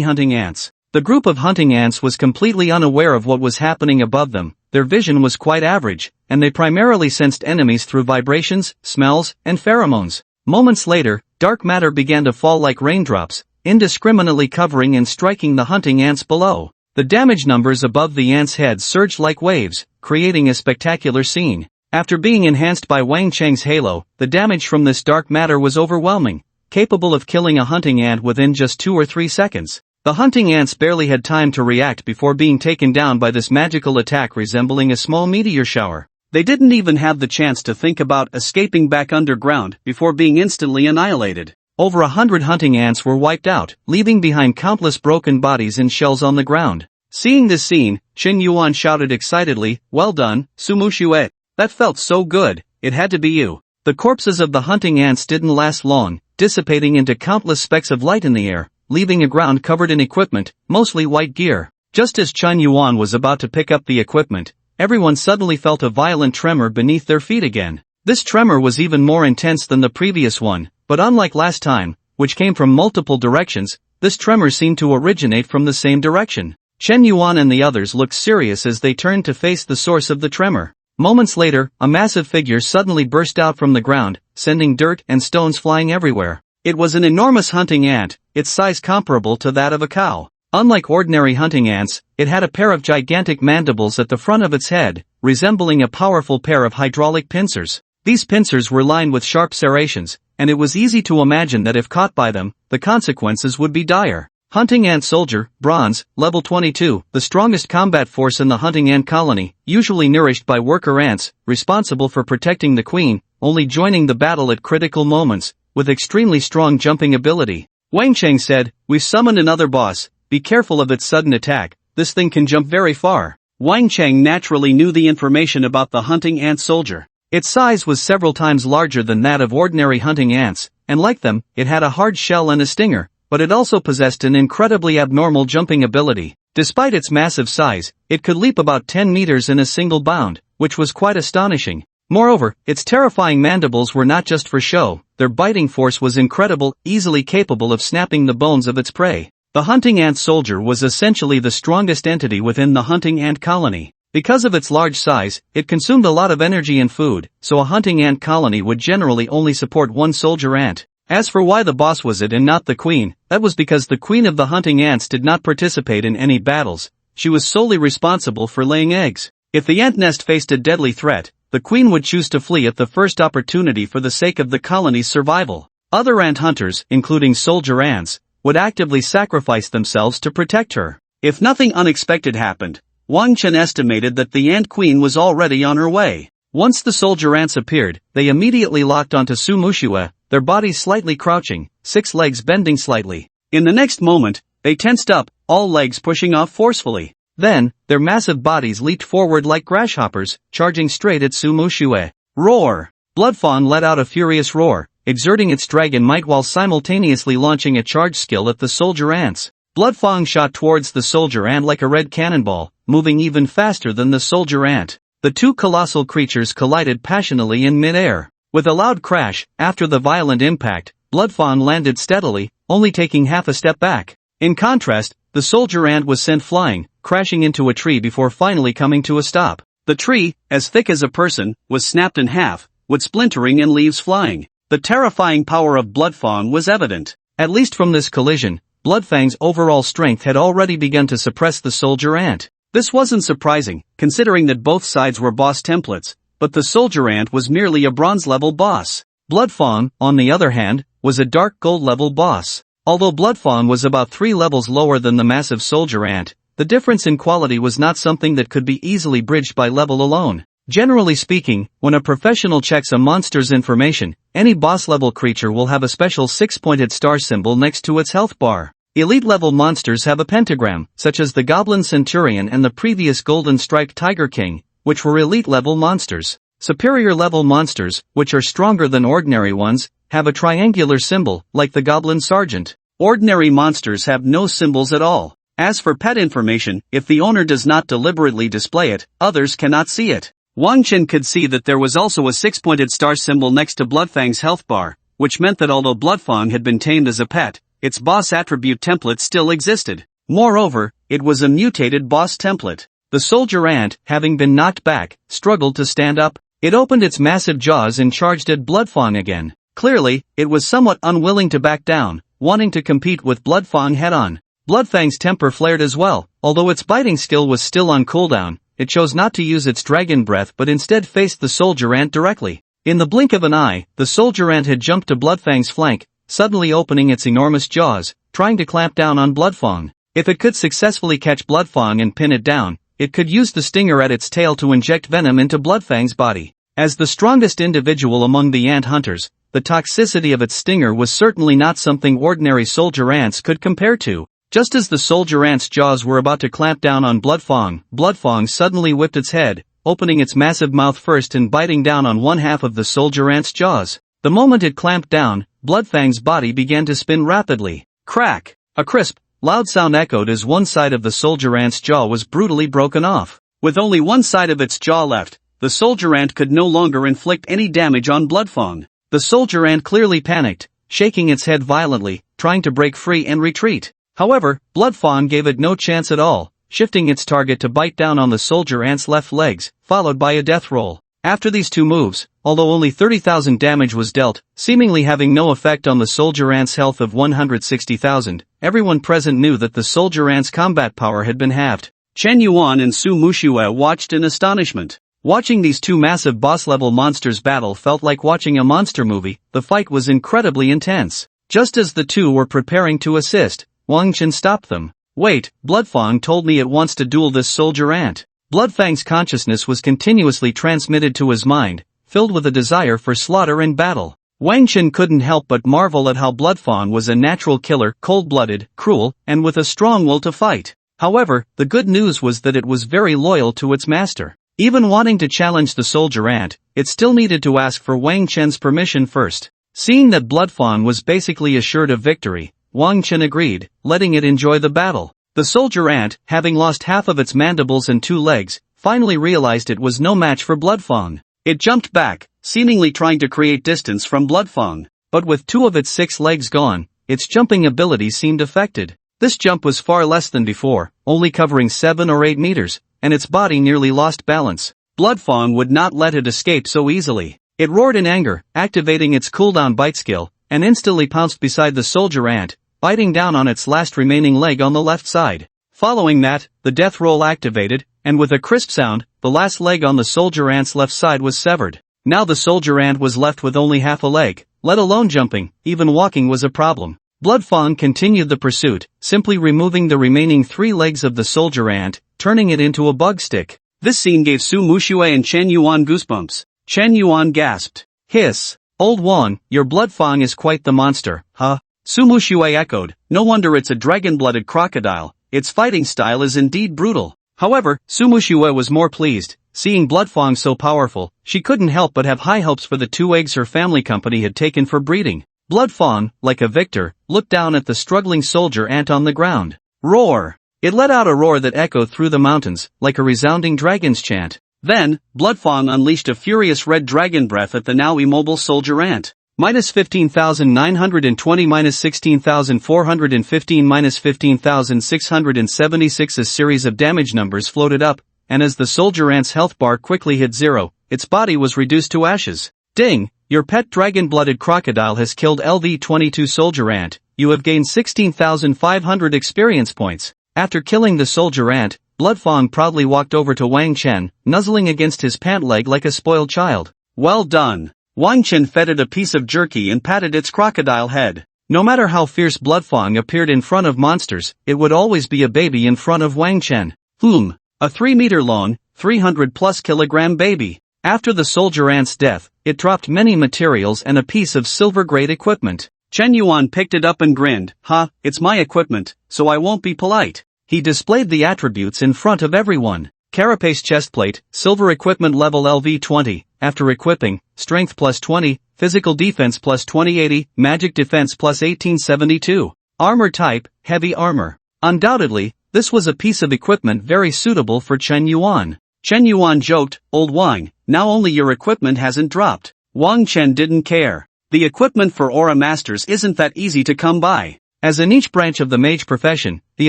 hunting ants. The group of hunting ants was completely unaware of what was happening above them. Their vision was quite average, and they primarily sensed enemies through vibrations, smells, and pheromones. Moments later, dark matter began to fall like raindrops, indiscriminately covering and striking the hunting ants below. The damage numbers above the ants' heads surged like waves, creating a spectacular scene. After being enhanced by Wang Cheng's halo, the damage from this dark matter was overwhelming, capable of killing a hunting ant within just 2 or 3 seconds. The hunting ants barely had time to react before being taken down by this magical attack resembling a small meteor shower. They didn't even have the chance to think about escaping back underground before being instantly annihilated. Over 100 hunting ants were wiped out, leaving behind countless broken bodies and shells on the ground. Seeing this scene, Chen Yuan shouted excitedly, "Well done, Su Mushue. That felt so good, it had to be you." The corpses of the hunting ants didn't last long, dissipating into countless specks of light in the air, leaving a ground covered in equipment, mostly white gear. Just as Chun Yuan was about to pick up the equipment, everyone suddenly felt a violent tremor beneath their feet again. This tremor was even more intense than the previous one, but unlike last time, which came from multiple directions, this tremor seemed to originate from the same direction. Chen Yuan and the others looked serious as they turned to face the source of the tremor. Moments later, a massive figure suddenly burst out from the ground, sending dirt and stones flying everywhere. It was an enormous hunting ant, its size comparable to that of a cow. Unlike ordinary hunting ants, it had a pair of gigantic mandibles at the front of its head, resembling a powerful pair of hydraulic pincers. These pincers were lined with sharp serrations, and it was easy to imagine that if caught by them, the consequences would be dire. Hunting Ant Soldier, Bronze, Level 22, the strongest combat force in the hunting ant colony, usually nourished by worker ants, responsible for protecting the queen, only joining the battle at critical moments, with extremely strong jumping ability. Wang Cheng said, "We've summoned another boss, be careful of its sudden attack, this thing can jump very far." Wang Cheng naturally knew the information about the hunting ant soldier. Its size was several times larger than that of ordinary hunting ants, and like them, it had a hard shell and a stinger, but it also possessed an incredibly abnormal jumping ability. Despite its massive size, it could leap about 10 meters in a single bound, which was quite astonishing. Moreover, its terrifying mandibles were not just for show, their biting force was incredible, easily capable of snapping the bones of its prey. The hunting ant soldier was essentially the strongest entity within the hunting ant colony. Because of its large size, it consumed a lot of energy and food, so a hunting ant colony would generally only support one soldier ant. As for why the boss was it and not the queen, that was because the queen of the hunting ants did not participate in any battles. She was solely responsible for laying eggs. If the ant nest faced a deadly threat, the queen would choose to flee at the first opportunity for the sake of the colony's survival. Other ant hunters, including soldier ants, would actively sacrifice themselves to protect her. If nothing unexpected happened, Wang Chen estimated that the ant queen was already on her way. Once the soldier ants appeared, they immediately locked onto Su Mushue, their bodies slightly crouching, 6 legs bending slightly. In the next moment, they tensed up, all legs pushing off forcefully. Then, their massive bodies leaped forward like grasshoppers, charging straight at Su Mushue. Roar! Bloodfawn let out a furious roar, exerting its dragon might while simultaneously launching a charge skill at the soldier ants. Bloodfang shot towards the soldier ant like a red cannonball, moving even faster than the soldier ant. The two colossal creatures collided passionately in mid-air. With a loud crash, after the violent impact, Bloodfawn landed steadily, only taking half a step back. In contrast, the soldier ant was sent flying, crashing into a tree before finally coming to a stop. The tree, as thick as a person, was snapped in half, with splintering and leaves flying. The terrifying power of Bloodfang was evident. At least from this collision, Bloodfang's overall strength had already begun to suppress the soldier ant. This wasn't surprising, considering that both sides were boss templates, but the soldier ant was merely a bronze-level boss. Bloodfawn, on the other hand, was a dark gold-level boss. Although Bloodfawn was about 3 levels lower than the massive soldier ant, the difference in quality was not something that could be easily bridged by level alone. Generally speaking, when a professional checks a monster's information, any boss-level creature will have a special 6-pointed star symbol next to its health bar. Elite-level monsters have a pentagram, such as the Goblin Centurion and the previous Golden-Striped Tiger King, which were elite-level monsters. Superior-level monsters, which are stronger than ordinary ones, have a triangular symbol, like the Goblin Sergeant. Ordinary monsters have no symbols at all. As for pet information, if the owner does not deliberately display it, others cannot see it. Wang Chen could see that there was also a 6-pointed star symbol next to Bloodfang's health bar, which meant that although Bloodfang had been tamed as a pet, its boss attribute template still existed. Moreover, it was a mutated boss template. The soldier ant, having been knocked back, struggled to stand up. It opened its massive jaws and charged at Bloodfang again. Clearly, it was somewhat unwilling to back down, wanting to compete with Bloodfang head-on. Bloodfang's temper flared as well. Although its biting skill was still on cooldown, it chose not to use its dragon breath but instead faced the soldier ant directly. In the blink of an eye, the soldier ant had jumped to Bloodfang's flank, suddenly opening its enormous jaws, trying to clamp down on Bloodfang. If it could successfully catch Bloodfang and pin it down, it could use the stinger at its tail to inject venom into Bloodfang's body. As the strongest individual among the ant hunters, the toxicity of its stinger was certainly not something ordinary soldier ants could compare to. Just as the soldier ant's jaws were about to clamp down on Bloodfang, Bloodfang suddenly whipped its head, opening its massive mouth first and biting down on one half of the soldier ant's jaws. The moment it clamped down, Bloodfang's body began to spin rapidly. Crack! A crisp, loud sound echoed as one side of the soldier ant's jaw was brutally broken off. With only one side of its jaw left, the soldier ant could no longer inflict any damage on Bloodfang. The soldier ant clearly panicked, shaking its head violently, trying to break free and retreat. However, Bloodfang gave it no chance at all, shifting its target to bite down on the soldier ant's left legs, followed by a death roll. After these two moves, although only 30,000 damage was dealt, seemingly having no effect on the soldier ant's health of 160,000, everyone present knew that the soldier ant's combat power had been halved. Chen Yuan and Su Mushue watched in astonishment. Watching these two massive boss-level monsters battle felt like watching a monster movie. The fight was incredibly intense. Just as the two were preparing to assist, Wang Chen stopped them. Wait, Bloodfang told me it wants to duel this soldier ant. Bloodfang's consciousness was continuously transmitted to his mind, filled with a desire for slaughter and battle. Wang Chen couldn't help but marvel at how Bloodfang was a natural killer, cold-blooded, cruel, and with a strong will to fight. However, the good news was that it was very loyal to its master. Even wanting to challenge the soldier ant, it still needed to ask for Wang Chen's permission first. Seeing that Bloodfang was basically assured of victory, Wang Chen agreed, letting it enjoy the battle. The soldier ant, having lost half of its mandibles and 2 legs, finally realized it was no match for Bloodfang. It jumped back, seemingly trying to create distance from Bloodfang. But with 2 of its 6 legs gone, its jumping ability seemed affected. This jump was far less than before, only covering 7 or 8 meters, and its body nearly lost balance. Bloodfang would not let it escape so easily. It roared in anger, activating its cooldown bite skill, and instantly pounced beside the soldier ant, biting down on its last remaining leg on the left side. Following that, the death roll activated, and with a crisp sound, the last leg on the soldier ant's left side was severed. Now the soldier ant was left with only half a leg, let alone jumping. Even walking was a problem. Bloodfang continued the pursuit, simply removing the remaining 3 legs of the soldier ant, turning it into a bug stick. This scene gave Su Mushue and Chen Yuan goosebumps. Chen Yuan gasped. Hiss. Old Wan, your Bloodfang is quite the monster, huh? Su Mushue echoed. No wonder it's a dragon-blooded crocodile. Its fighting style is indeed brutal. However, Su Mushue was more pleased. Seeing Bloodfang so powerful, she couldn't help but have high hopes for the 2 eggs her family company had taken for breeding. Bloodfang, like a victor, looked down at the struggling soldier ant on the ground. Roar! It let out a roar that echoed through the mountains, like a resounding dragon's chant. Then, Bloodfang unleashed a furious red dragon breath at the now immobile soldier ant. -15,920 -16,415 -15,676. A series of damage numbers floated up, and as the soldier ant's health bar quickly hit 0, its body was reduced to ashes. Ding! Your pet dragon-blooded crocodile has killed LV-22 soldier ant. You have gained 16,500 experience points. After killing the soldier ant, Bloodfang proudly walked over to Wang Chen, nuzzling against his pant leg like a spoiled child. Well done. Wang Chen fed it a piece of jerky and patted its crocodile head. No matter how fierce Bloodfang appeared in front of monsters, it would always be a baby in front of Wang Chen. A 3-meter-long, 300-plus kilogram baby. After the soldier ant's death, it dropped many materials and a piece of silver-grade equipment. Chen Yuan picked it up and grinned. It's my equipment, so I won't be polite. He displayed the attributes in front of everyone. Carapace chestplate, silver equipment level LV-20, after equipping, strength plus 20, physical defense plus 2080, magic defense plus 1872. Armor type, heavy armor. Undoubtedly, this was a piece of equipment very suitable for Chen Yuan. Chen Yuan joked, Old Wang, now only your equipment hasn't dropped. Wang Chen didn't care. The equipment for Aura Masters isn't that easy to come by. As in each branch of the mage profession, the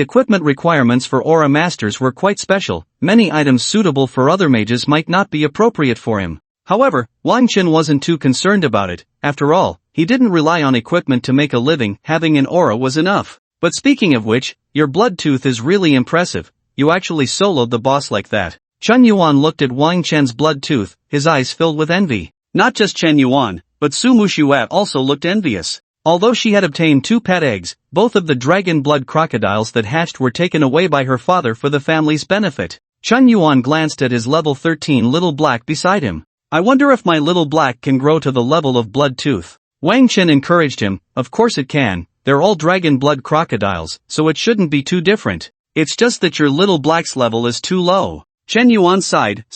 equipment requirements for Aura Masters were quite special. Many items suitable for other mages might not be appropriate for him. However, Wang Chen wasn't too concerned about it. After all, he didn't rely on equipment to make a living, having an aura was enough. But speaking of which, your blood tooth is really impressive. You actually soloed the boss like that. Chen Yuan looked at Wang Chen's blood tooth, his eyes filled with envy. Not just Chen Yuan, but Su Mushue also looked envious. Although she had obtained 2 pet eggs, both of the dragon blood crocodiles that hatched were taken away by her father for the family's benefit. Chen Yuan glanced at his level 13 little black beside him. I wonder if my little black can grow to the level of blood tooth. Wang Chen encouraged him. Of course it can. They're all dragon blood crocodiles, so it shouldn't be too different. It's just that your little black's level is too low. Chen Yuan sighed.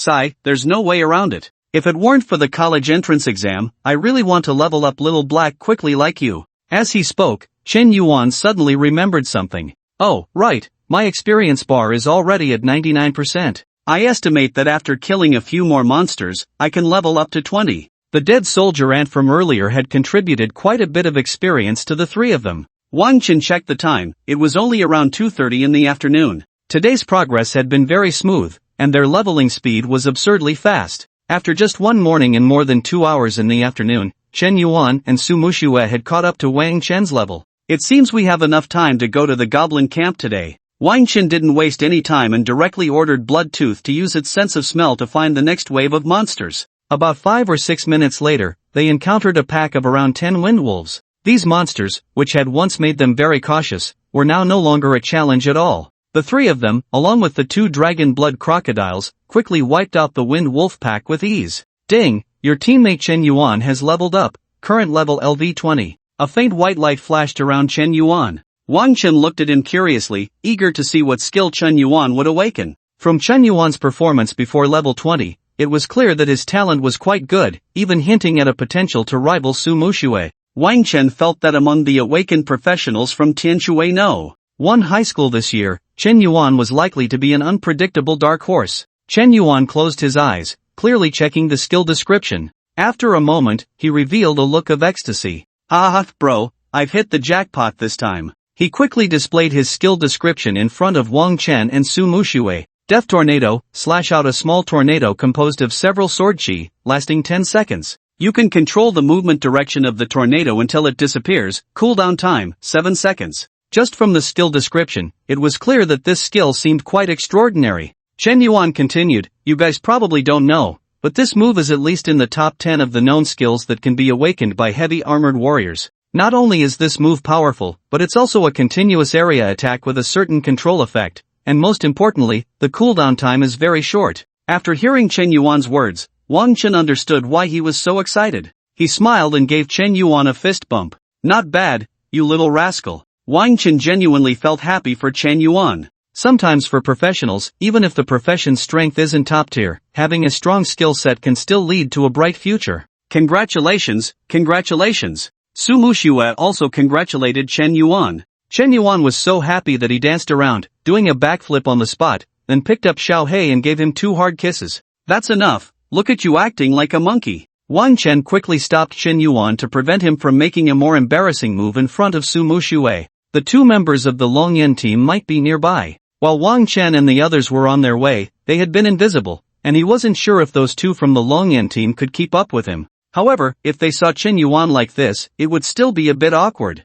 There's no way around it. If it weren't for the college entrance exam, I really want to level up Little Black quickly like you. As he spoke, Chen Yuan suddenly remembered something. Oh, right, my experience bar is already at 99%. I estimate that after killing a few more monsters, I can level up to 20. The dead soldier ant from earlier had contributed quite a bit of experience to the three of them. Wang Chen checked the time, it was only around 2:30 in the afternoon. Today's progress had been very smooth, and their leveling speed was absurdly fast. After just one morning and more than 2 hours in the afternoon, Chen Yuan and Su Muxue had caught up to Wang Chen's level. It seems we have enough time to go to the goblin camp today. Wang Chen didn't waste any time and directly ordered Bloodtooth to use its sense of smell to find the next wave of monsters. About 5 or 6 minutes later, they encountered a pack of around 10 windwolves. These monsters, which had once made them very cautious, were now no longer a challenge at all. The three of them, along with the 2 dragon blood crocodiles, quickly wiped out the wind wolf pack with ease. Ding! Your teammate Chen Yuan has leveled up, current level LV20. A faint white light flashed around Chen Yuan. Wang Chen looked at him curiously, eager to see what skill Chen Yuan would awaken. From Chen Yuan's performance before level 20, it was clear that his talent was quite good, even hinting at a potential to rival Su Muxue. Wang Chen felt that among the awakened professionals from Tianshui No. 1 high school this year, Chen Yuan was likely to be an unpredictable dark horse. Chen Yuan closed his eyes, clearly checking the skill description. After a moment, he revealed a look of ecstasy. Ha, bro, I've hit the jackpot this time. He quickly displayed his skill description in front of Wang Chen and Su Muxue. Death Tornado, slash out a small tornado composed of several sword chi, lasting 10 seconds. You can control the movement direction of the tornado until it disappears, cooldown time, 7 seconds. Just from the skill description, it was clear that this skill seemed quite extraordinary. Chen Yuan continued, you guys probably don't know, but this move is at least in the top 10 of the known skills that can be awakened by heavy armored warriors. Not only is this move powerful, but it's also a continuous area attack with a certain control effect, and most importantly, the cooldown time is very short. After hearing Chen Yuan's words, Wang Chen understood why he was so excited. He smiled and gave Chen Yuan a fist bump. Not bad, you little rascal. Wang Chen genuinely felt happy for Chen Yuan. Sometimes for professionals, even if the profession's strength isn't top tier, having a strong skill set can still lead to a bright future. Congratulations, congratulations. Su Muxue also congratulated Chen Yuan. Chen Yuan was so happy that he danced around, doing a backflip on the spot, then picked up Xiao Hei and gave him 2 hard kisses. That's enough, look at you acting like a monkey. Wang Chen quickly stopped Chen Yuan to prevent him from making a more embarrassing move in front of Su Muxue. The 2 members of the Longyan team might be nearby. While Wang Chen and the others were on their way, they had been invisible, and he wasn't sure if those 2 from the Longyan team could keep up with him. However, if they saw Chen Yuan like this, it would still be a bit awkward.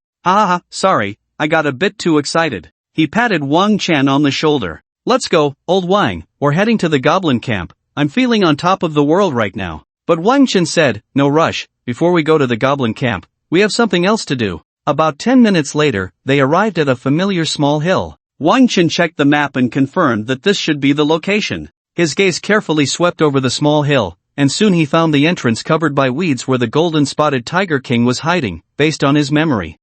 Sorry, I got a bit too excited. He patted Wang Chen on the shoulder. Let's go, old Wang, we're heading to the goblin camp. I'm feeling on top of the world right now. But Wang Chen said, no rush, before we go to the goblin camp, we have something else to do. About 10 minutes later, they arrived at a familiar small hill. Wang Chen checked the map and confirmed that this should be the location. His gaze carefully swept over the small hill, and soon he found the entrance covered by weeds where the golden-spotted tiger king was hiding, based on his memory.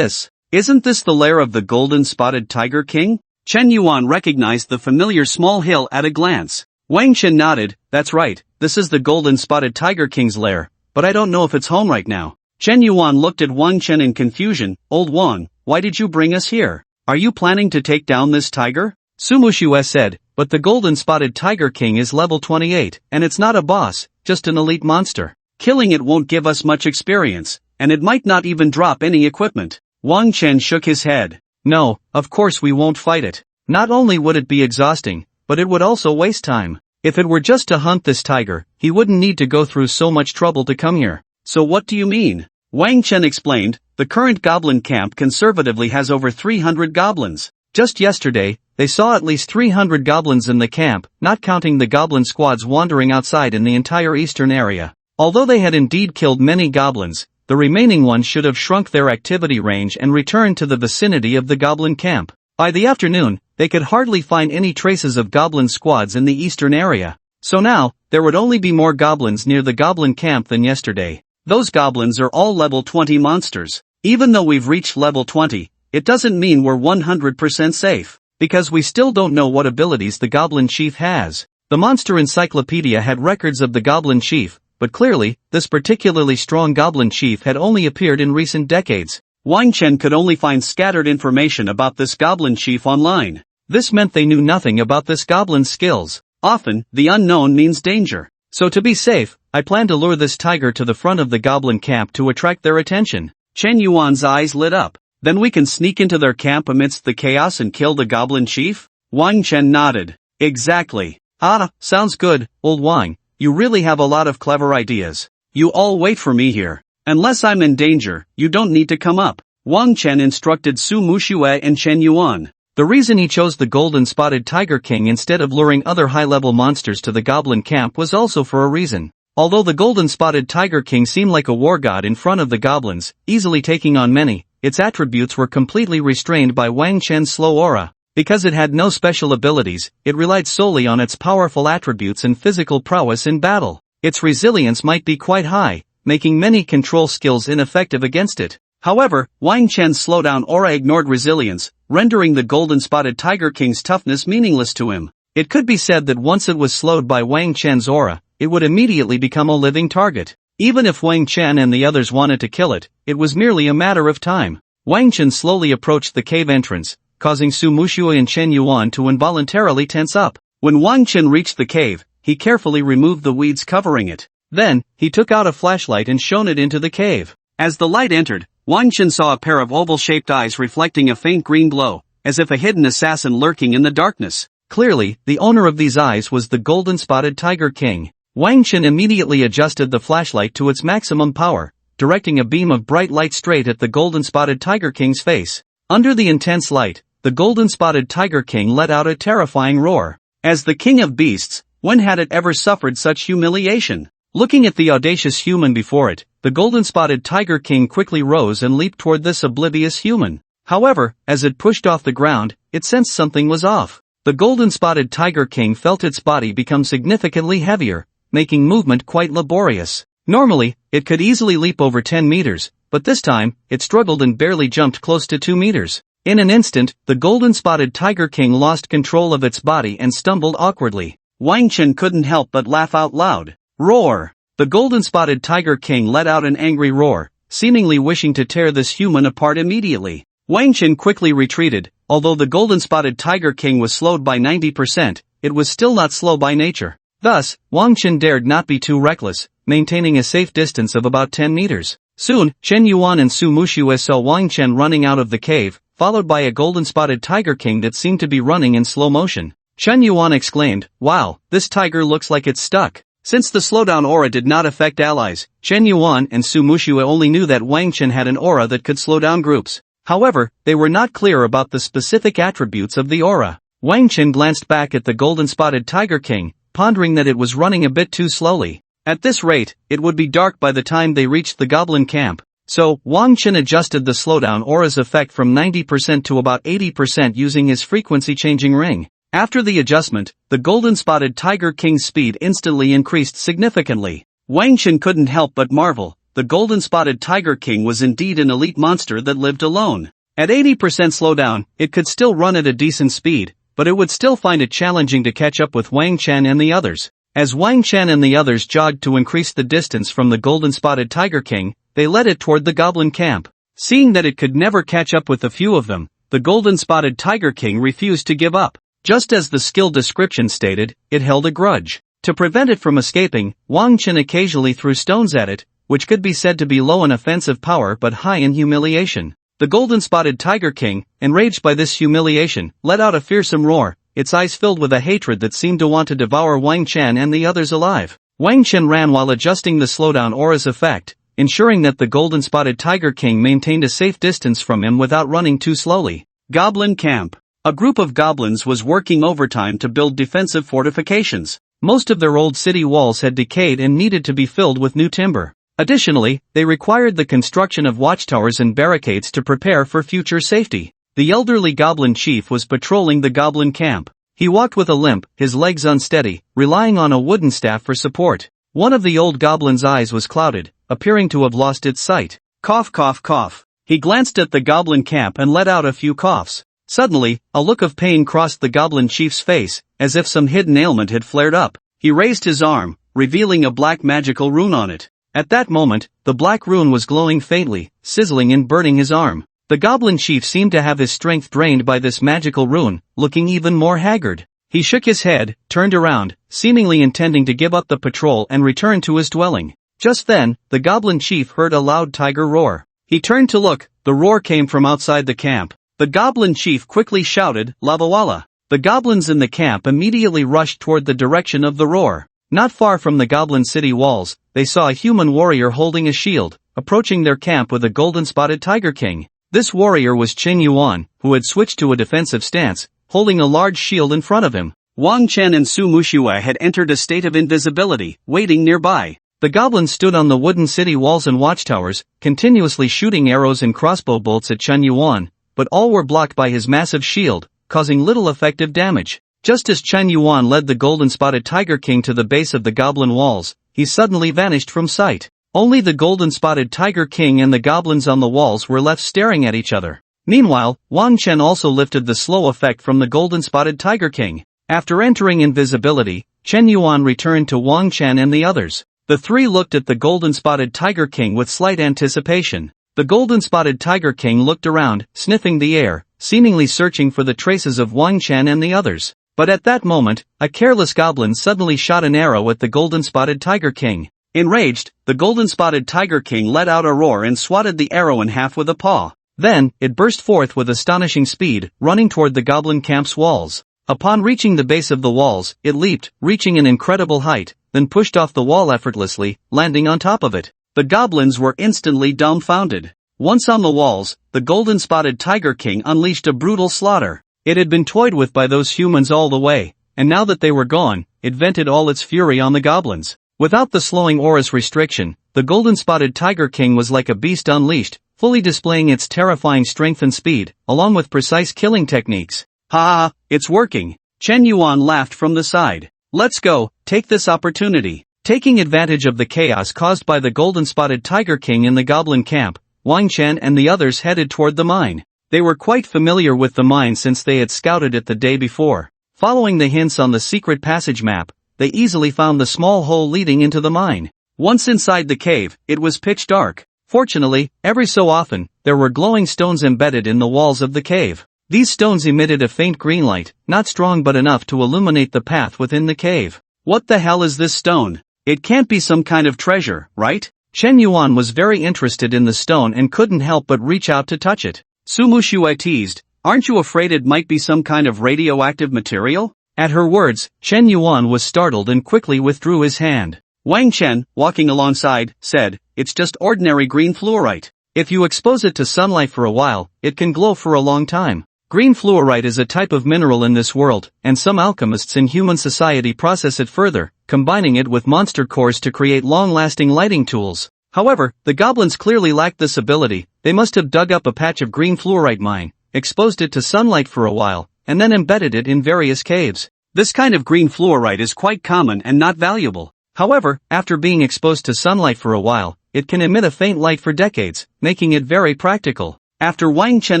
Isn't this the lair of the golden-spotted tiger king? Chen Yuan recognized the familiar small hill at a glance. Wang Chen nodded, that's right, this is the golden-spotted tiger king's lair, but I don't know if it's home right now. Chen Yuan looked at Wang Chen in confusion, old Wang, why did you bring us here? Are you planning to take down this tiger? Su Muxue said, but the golden-spotted tiger king is level 28, and it's not a boss, just an elite monster. Killing it won't give us much experience, and it might not even drop any equipment. Wang Chen shook his head. No, of course we won't fight it. Not only would it be exhausting, but it would also waste time. If it were just to hunt this tiger, he wouldn't need to go through so much trouble to come here. So what do you mean? Wang Chen explained, the current goblin camp conservatively has over 300 goblins. Just yesterday, they saw at least 300 goblins in the camp, not counting the goblin squads wandering outside in the entire eastern area. Although they had indeed killed many goblins, the remaining ones should have shrunk their activity range and returned to the vicinity of the goblin camp. By the afternoon, they could hardly find any traces of goblin squads in the eastern area. So now, there would only be more goblins near the goblin camp than yesterday. Those goblins are all level 20 monsters. Even though we've reached level 20, it doesn't mean we're 100% safe, because we still don't know what abilities the goblin chief has. The monster encyclopedia had records of the goblin chief, but clearly, this particularly strong goblin chief had only appeared in recent decades. Wang Chen could only find scattered information about this goblin chief online. This meant they knew nothing about this goblin's skills. Often, the unknown means danger. So to be safe, I plan to lure this tiger to the front of the goblin camp to attract their attention. Chen Yuan's eyes lit up. Then we can sneak into their camp amidst the chaos and kill the goblin chief? Wang Chen nodded. Exactly. Ah, sounds good, old Wang. You really have a lot of clever ideas. You all wait for me here. Unless I'm in danger, you don't need to come up. Wang Chen instructed Su Muxue and Chen Yuan. The reason he chose the golden-spotted tiger king instead of luring other high-level monsters to the goblin camp was also for a reason. Although the golden-spotted tiger king seemed like a war god in front of the goblins, easily taking on many, its attributes were completely restrained by Wang Chen's slow aura. Because it had no special abilities, it relied solely on its powerful attributes and physical prowess in battle. Its resilience might be quite high, making many control skills ineffective against it. However, Wang Chen's slowdown aura ignored resilience, rendering the golden-spotted tiger king's toughness meaningless to him. It could be said that once it was slowed by Wang Chen's aura, it would immediately become a living target. Even if Wang Chen and the others wanted to kill it, it was merely a matter of time. Wang Chen slowly approached the cave entrance, causing Su Muxue and Chen Yuan to involuntarily tense up. When Wang Chen reached the cave, he carefully removed the weeds covering it. Then, he took out a flashlight and shone it into the cave. As the light entered, Wang Chen saw a pair of oval-shaped eyes reflecting a faint green glow, as if a hidden assassin lurking in the darkness. Clearly, the owner of these eyes was the golden-spotted tiger king. Wang Chen immediately adjusted the flashlight to its maximum power, directing a beam of bright light straight at the golden-spotted tiger king's face. Under the intense light, the golden-spotted tiger king let out a terrifying roar. As the king of beasts, when had it ever suffered such humiliation? Looking at the audacious human before it, the golden-spotted tiger king quickly rose and leaped toward this oblivious human. However, as it pushed off the ground, it sensed something was off. The golden-spotted tiger king felt its body become significantly heavier, making movement quite laborious. Normally, it could easily leap over 10 meters, but this time, it struggled and barely jumped close to 2 meters. In an instant, the golden-spotted tiger king lost control of its body and stumbled awkwardly. Wang Chen couldn't help but laugh out loud. Roar! The golden-spotted tiger king let out an angry roar, seemingly wishing to tear this human apart immediately. Wang Chen quickly retreated. Although the golden-spotted tiger king was slowed by 90%, it was still not slow by nature. Thus, Wang Chen dared not be too reckless, maintaining a safe distance of about 10 meters. Soon, Chen Yuan and Su Muxue saw Wang Chen running out of the cave, followed by a golden-spotted tiger king that seemed to be running in slow motion. Chen Yuan exclaimed, "Wow, this tiger looks like it's stuck." Since the slowdown aura did not affect allies, Chen Yuan and Su Muxue only knew that Wang Chen had an aura that could slow down groups. However, they were not clear about the specific attributes of the aura. Wang Chen glanced back at the golden-spotted tiger king, pondering that it was running a bit too slowly. At this rate, it would be dark by the time they reached the goblin camp. So, Wang Chen adjusted the slowdown aura's effect from 90% to about 80% using his frequency-changing ring. After the adjustment, the golden-spotted tiger king's speed instantly increased significantly. Wang Chen couldn't help but marvel. The golden-spotted tiger king was indeed an elite monster that lived alone. At 80% slowdown, it could still run at a decent speed, but it would still find it challenging to catch up with Wang Chen and the others. As Wang Chen and the others jogged to increase the distance from the golden-spotted tiger king, they led it toward the goblin camp. Seeing that it could never catch up with a few of them, the golden-spotted tiger king refused to give up. Just as the skill description stated, it held a grudge. To prevent it from escaping, Wang Chen occasionally threw stones at it, which could be said to be low in offensive power but high in humiliation. The golden-spotted tiger king, enraged by this humiliation, let out a fearsome roar, its eyes filled with a hatred that seemed to want to devour Wang Chen and the others alive. Wang Chen ran while adjusting the slowdown aura's effect, ensuring that the golden-spotted tiger king maintained a safe distance from him without running too slowly. Goblin camp. A group of goblins was working overtime to build defensive fortifications. Most of their old city walls had decayed and needed to be filled with new timber. Additionally, they required the construction of watchtowers and barricades to prepare for future safety. The elderly goblin chief was patrolling the goblin camp. He walked with a limp, his legs unsteady, relying on a wooden staff for support. One of the old goblin's eyes was clouded, appearing to have lost its sight. Cough, cough, cough. He glanced at the goblin camp and let out a few coughs. Suddenly, a look of pain crossed the goblin chief's face, as if some hidden ailment had flared up. He raised his arm, revealing a black magical rune on it. At that moment, the black rune was glowing faintly, sizzling and burning his arm. The goblin chief seemed to have his strength drained by this magical rune, looking even more haggard. He shook his head, turned around, seemingly intending to give up the patrol and return to his dwelling. Just then, the goblin chief heard a loud tiger roar. He turned to look. The roar came from outside the camp. The goblin chief quickly shouted, "Lavawala!" The goblins in the camp immediately rushed toward the direction of the roar. Not far from the goblin city walls, they saw a human warrior holding a shield, approaching their camp with a golden-spotted tiger king. This warrior was Chen Yuan, who had switched to a defensive stance, holding a large shield in front of him. Wang Chen and Su Mushue had entered a state of invisibility, waiting nearby. The goblins stood on the wooden city walls and watchtowers, continuously shooting arrows and crossbow bolts at Chen Yuan, but all were blocked by his massive shield, causing little effective damage. Just as Chen Yuan led the golden-spotted tiger king to the base of the goblin walls, he suddenly vanished from sight. Only the golden-spotted tiger king and the goblins on the walls were left staring at each other. Meanwhile, Wang Chen also lifted the slow effect from the golden-spotted tiger king. After entering invisibility, Chen Yuan returned to Wang Chen and the others. The three looked at the golden-spotted tiger king with slight anticipation. The golden-spotted tiger king looked around, sniffing the air, seemingly searching for the traces of Wang Chen and the others. But at that moment, a careless goblin suddenly shot an arrow at the golden-spotted tiger king. Enraged, the golden-spotted tiger king let out a roar and swatted the arrow in half with a paw. Then, it burst forth with astonishing speed, running toward the goblin camp's walls. Upon reaching the base of the walls, it leaped, reaching an incredible height, then pushed off the wall effortlessly, landing on top of it. The goblins were instantly dumbfounded. Once on the walls, the golden-spotted tiger king unleashed a brutal slaughter. It had been toyed with by those humans all the way, and now that they were gone, it vented all its fury on the goblins. Without the slowing aura's restriction, the golden-spotted tiger king was like a beast unleashed, fully displaying its terrifying strength and speed, along with precise killing techniques. Ha! It's working! Chen Yuan laughed from the side. Let's go, take this opportunity. Taking advantage of the chaos caused by the golden-spotted tiger king in the goblin camp, Wang Chen and the others headed toward the mine. They were quite familiar with the mine since they had scouted it the day before. Following the hints on the secret passage map, they easily found the small hole leading into the mine. Once inside the cave, it was pitch dark. Fortunately, every so often, there were glowing stones embedded in the walls of the cave. These stones emitted a faint green light, not strong but enough to illuminate the path within the cave. What the hell is this stone? It can't be some kind of treasure, right? Chen Yuan was very interested in the stone and couldn't help but reach out to touch it. Su Mushue teased, "Aren't you afraid it might be some kind of radioactive material?" At her words, Chen Yuan was startled and quickly withdrew his hand. Wang Chen, walking alongside, said, "It's just ordinary green fluorite. If you expose it to sunlight for a while, it can glow for a long time." Green fluorite is a type of mineral in this world, and some alchemists in human society process it further, combining it with monster cores to create long-lasting lighting tools. However, the goblins clearly lacked this ability. They must have dug up a patch of green fluorite mine, exposed it to sunlight for a while, and then embedded it in various caves. This kind of green fluorite is quite common and not valuable. However, after being exposed to sunlight for a while, it can emit a faint light for decades, making it very practical. After Wang Chen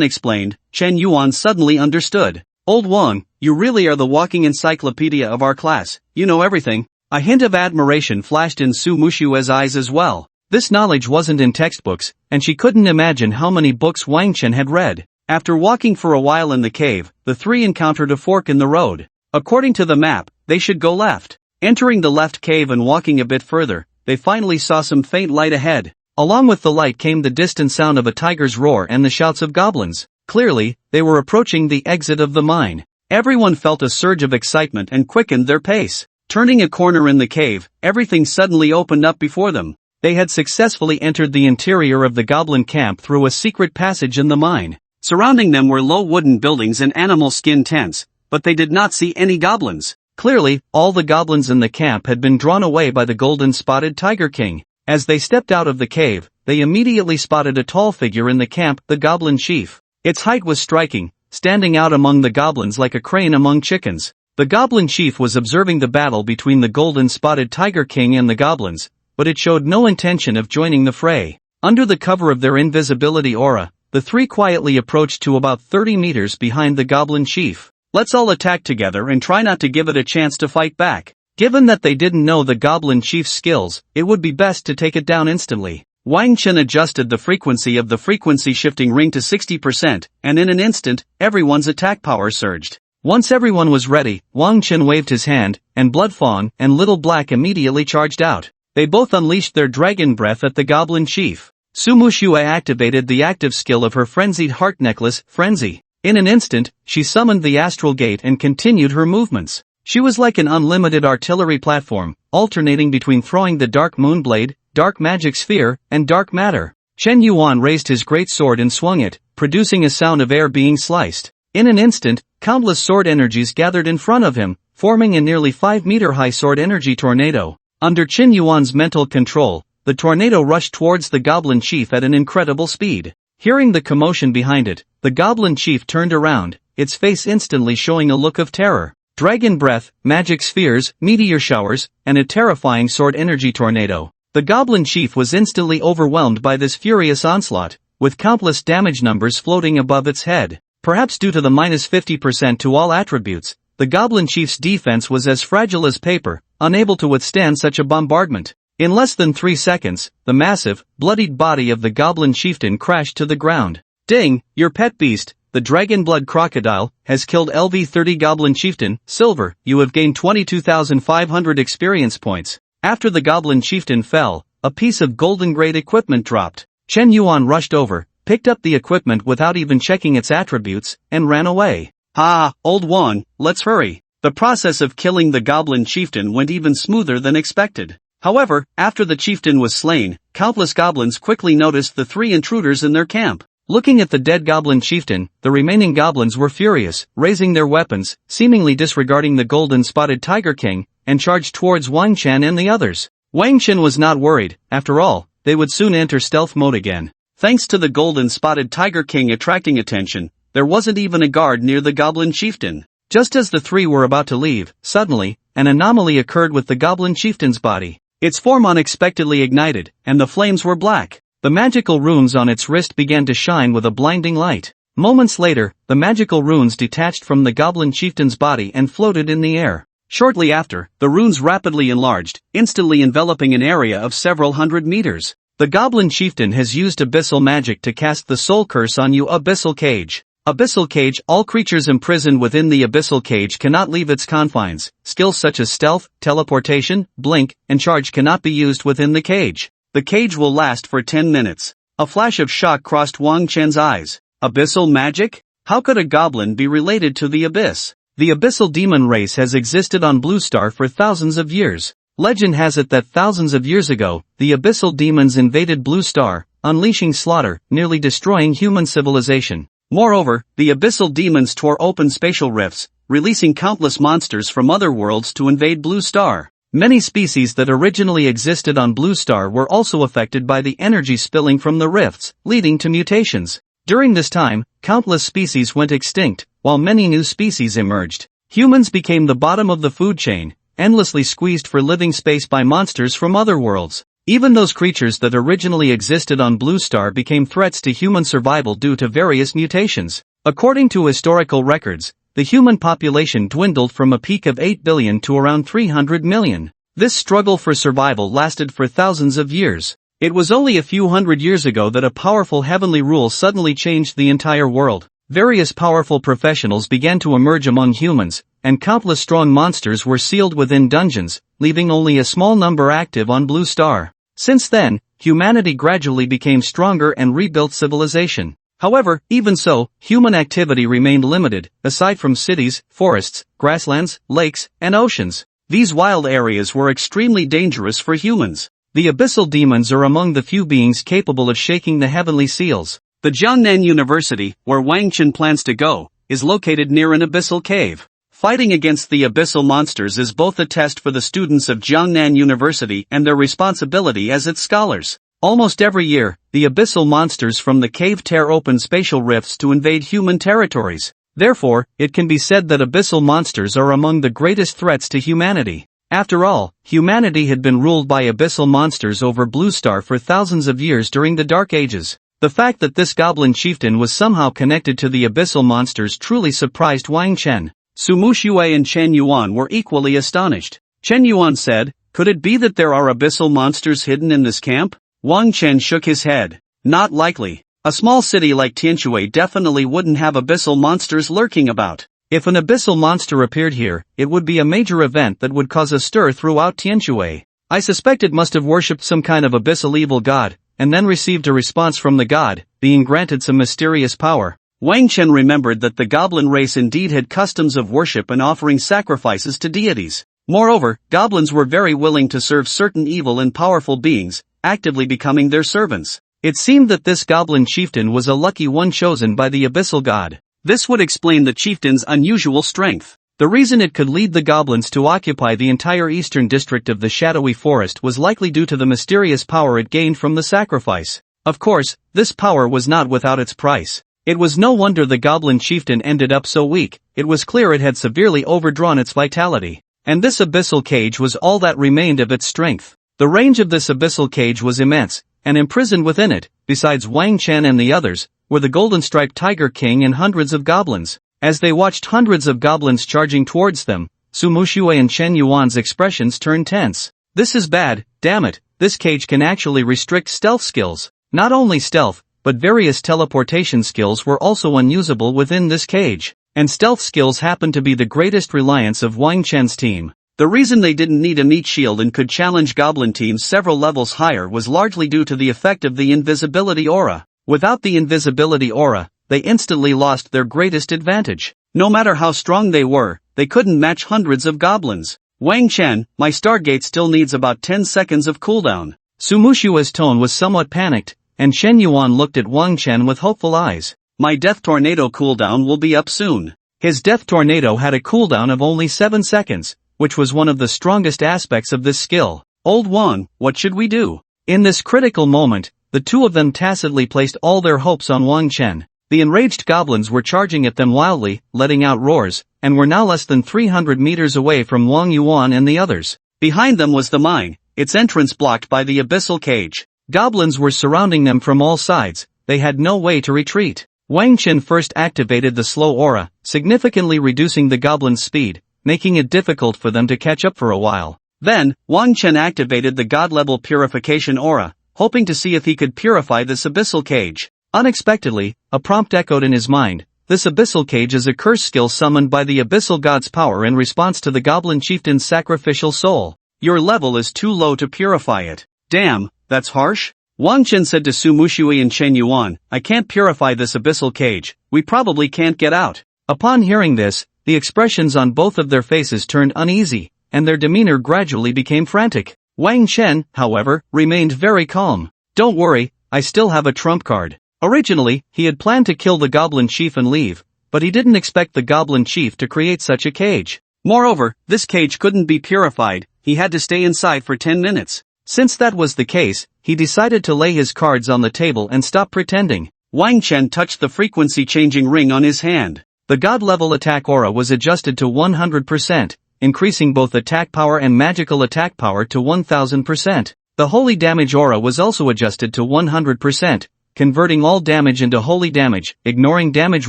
explained, Chen Yuan suddenly understood. "Old Wang, you really are the walking encyclopedia of our class, you know everything." A hint of admiration flashed in Su Mushue's eyes as well. This knowledge wasn't in textbooks, and she couldn't imagine how many books Wang Chen had read. After walking for a while in the cave, the three encountered a fork in the road. According to the map, they should go left. Entering the left cave and walking a bit further, they finally saw some faint light ahead. Along with the light came the distant sound of a tiger's roar and the shouts of goblins. Clearly, they were approaching the exit of the mine. Everyone felt a surge of excitement and quickened their pace. Turning a corner in the cave, everything suddenly opened up before them. They had successfully entered the interior of the goblin camp through a secret passage in the mine. Surrounding them were low wooden buildings and animal skin tents, but they did not see any goblins. Clearly, all the goblins in the camp had been drawn away by the golden-spotted tiger king. As they stepped out of the cave, they immediately spotted a tall figure in the camp, the goblin chief. Its height was striking, standing out among the goblins like a crane among chickens. The goblin chief was observing the battle between the golden-spotted tiger king and the goblins, but it showed no intention of joining the fray. Under the cover of their invisibility aura, the three quietly approached to about 30 meters behind the goblin chief. Let's all attack together and try not to give it a chance to fight back. Given that they didn't know the goblin chief's skills, it would be best to take it down instantly. Wang Chen adjusted the frequency of the frequency shifting ring to 60%, and in an instant, everyone's attack power surged. Once everyone was ready, Wang Chen waved his hand, and Blood Fawn and Little Black immediately charged out. They both unleashed their dragon breath at the goblin chief. Sumu Shui activated the active skill of her frenzied heart necklace, Frenzy. In an instant, she summoned the astral gate and continued her movements. She was like an unlimited artillery platform, alternating between throwing the dark moonblade, dark magic sphere, and dark matter. Chen Yuan raised his great sword and swung it, producing a sound of air being sliced. In an instant, countless sword energies gathered in front of him, forming a nearly 5-meter-high sword energy tornado. Under Chen Yuan's mental control, the tornado rushed towards the goblin chief at an incredible speed. Hearing the commotion behind it, the goblin chief turned around, its face instantly showing a look of terror. Dragon breath, magic spheres, meteor showers, and a terrifying sword energy tornado. The goblin chief was instantly overwhelmed by this furious onslaught, with countless damage numbers floating above its head. Perhaps due to the -50% to all attributes, the goblin chief's defense was as fragile as paper, unable to withstand such a bombardment. In less than 3 seconds, the massive, bloodied body of the goblin chieftain crashed to the ground. Ding, your pet beast, the dragon blood crocodile, has killed LV-30 goblin chieftain, Silver. You have gained 22,500 experience points. After the goblin chieftain fell, a piece of golden-grade equipment dropped. Chen Yuan rushed over, picked up the equipment without even checking its attributes, and ran away. Ha, old one, let's hurry. The process of killing the goblin chieftain went even smoother than expected. However, after the chieftain was slain, countless goblins quickly noticed the 3 intruders in their camp. Looking at the dead goblin chieftain, the remaining goblins were furious, raising their weapons, seemingly disregarding the golden-spotted Tiger King, and charged towards Wang Chen and the others. Wang Chen was not worried. After all, they would soon enter stealth mode again. Thanks to the golden-spotted Tiger King attracting attention, there wasn't even a guard near the goblin chieftain. Just as the 3 were about to leave, suddenly, an anomaly occurred with the goblin chieftain's body. Its form unexpectedly ignited, and the flames were black. The magical runes on its wrist began to shine with a blinding light. Moments later, the magical runes detached from the goblin chieftain's body and floated in the air. Shortly after, the runes rapidly enlarged, instantly enveloping an area of several hundred meters. The goblin chieftain has used abyssal magic to cast the soul curse on you. Abyssal cage. Abyssal cage. All creatures imprisoned within the abyssal cage cannot leave its confines. Skills such as stealth, teleportation, blink, and charge cannot be used within the cage. The cage will last for 10 minutes. A flash of shock crossed Wang Chen's eyes. Abyssal magic? How could a goblin be related to the abyss? The abyssal demon race has existed on Blue Star for thousands of years. Legend has it that thousands of years ago, the abyssal demons invaded Blue Star, unleashing slaughter, nearly destroying human civilization. Moreover, the abyssal demons tore open spatial rifts, releasing countless monsters from other worlds to invade Blue Star. Many species that originally existed on Blue Star were also affected by the energy spilling from the rifts, leading to mutations. During this time, countless species went extinct, while many new species emerged. Humans became the bottom of the food chain, endlessly squeezed for living space by monsters from other worlds. Even those creatures that originally existed on Blue Star became threats to human survival due to various mutations. According to historical records, the human population dwindled from a peak of 8 billion to around 300 million. This struggle for survival lasted for thousands of years. It was only a few hundred years ago that a powerful heavenly rule suddenly changed the entire world. Various powerful professionals began to emerge among humans, and countless strong monsters were sealed within dungeons, leaving only a small number active on Blue Star. Since then, humanity gradually became stronger and rebuilt civilization. However, even so, human activity remained limited, aside from cities, forests, grasslands, lakes, and oceans. These wild areas were extremely dangerous for humans. The abyssal demons are among the few beings capable of shaking the heavenly seals. The Jiangnan University, where Wang Chen plans to go, is located near an abyssal cave. Fighting against the abyssal monsters is both a test for the students of Jiangnan University and their responsibility as its scholars. Almost every year, the abyssal monsters from the cave tear open spatial rifts to invade human territories. Therefore, it can be said that abyssal monsters are among the greatest threats to humanity. After all, humanity had been ruled by abyssal monsters over Blue Star for thousands of years during the Dark Ages. The fact that this goblin chieftain was somehow connected to the abyssal monsters truly surprised Wang Chen. Su Mushui and Chen Yuan were equally astonished. Chen Yuan said, "Could it be that there are abyssal monsters hidden in this camp?" Wang Chen shook his head. "Not likely. A small city like Tianshui definitely wouldn't have abyssal monsters lurking about. If an abyssal monster appeared here, it would be a major event that would cause a stir throughout Tianshui. I suspect it must have worshipped some kind of abyssal evil god, and then received a response from the god, being granted some mysterious power." Wang Chen remembered that the goblin race indeed had customs of worship and offering sacrifices to deities. Moreover, goblins were very willing to serve certain evil and powerful beings, actively becoming their servants. It seemed that this goblin chieftain was a lucky one chosen by the abyssal god. This would explain the chieftain's unusual strength. The reason it could lead the goblins to occupy the entire eastern district of the shadowy forest was likely due to the mysterious power it gained from the sacrifice. Of course, this power was not without its price. It was no wonder the goblin chieftain ended up so weak. It was clear it had severely overdrawn its vitality. And this abyssal cage was all that remained of its strength. The range of this abyssal cage was immense, and imprisoned within it, besides Wang Chen and the others, were the golden-striped Tiger King and hundreds of goblins. As they watched hundreds of goblins charging towards them, Su Mushui and Chen Yuan's expressions turned tense. "This is bad, damn it, this cage can actually restrict stealth skills." Not only stealth, but various teleportation skills were also unusable within this cage. And stealth skills happened to be the greatest reliance of Wang Chen's team. The reason they didn't need a meat shield and could challenge goblin teams several levels higher was largely due to the effect of the invisibility aura. Without the invisibility aura, they instantly lost their greatest advantage. No matter how strong they were, they couldn't match hundreds of goblins. "Wang Chen, my Stargate still needs about 10 seconds of cooldown." Su Mushui's tone was somewhat panicked, and Chen Yuan looked at Wang Chen with hopeful eyes. "My Death Tornado cooldown will be up soon." His Death Tornado had a cooldown of only 7 seconds, which was one of the strongest aspects of this skill. "Old Wang, what should we do?" In this critical moment, the two of them tacitly placed all their hopes on Wang Chen. The enraged goblins were charging at them wildly, letting out roars, and were now less than 300 meters away from Wang Yuan and the others. Behind them was the mine, its entrance blocked by the abyssal cage. Goblins were surrounding them from all sides. They had no way to retreat. Wang Chen first activated the slow aura, significantly reducing the goblins' speed, making it difficult for them to catch up for a while. Then, Wang Chen activated the god-level purification aura, hoping to see if he could purify this abyssal cage. Unexpectedly, a prompt echoed in his mind. This abyssal cage is a curse skill summoned by the abyssal god's power in response to the goblin chieftain's sacrificial soul. Your level is too low to purify it. Damn, that's harsh. Wang Chen said to Su Mushui and Chen Yuan, "I can't purify this abyssal cage, we probably can't get out." Upon hearing this, the expressions on both of their faces turned uneasy, and their demeanor gradually became frantic. Wang Chen, however, remained very calm. "Don't worry, I still have a trump card." Originally, he had planned to kill the goblin chief and leave, but he didn't expect the goblin chief to create such a cage. Moreover, this cage couldn't be purified, he had to stay inside for 10 minutes. Since that was the case, he decided to lay his cards on the table and stop pretending. Wang Chen touched the frequency-changing ring on his hand. The god-level attack aura was adjusted to 100%, increasing both attack power and magical attack power to 1000%. The holy damage aura was also adjusted to 100%, converting all damage into holy damage, ignoring damage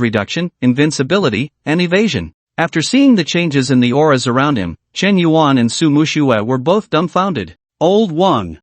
reduction, invincibility, and evasion. After seeing the changes in the auras around him, Chen Yuan and Su Mushui were both dumbfounded. "Old Wang,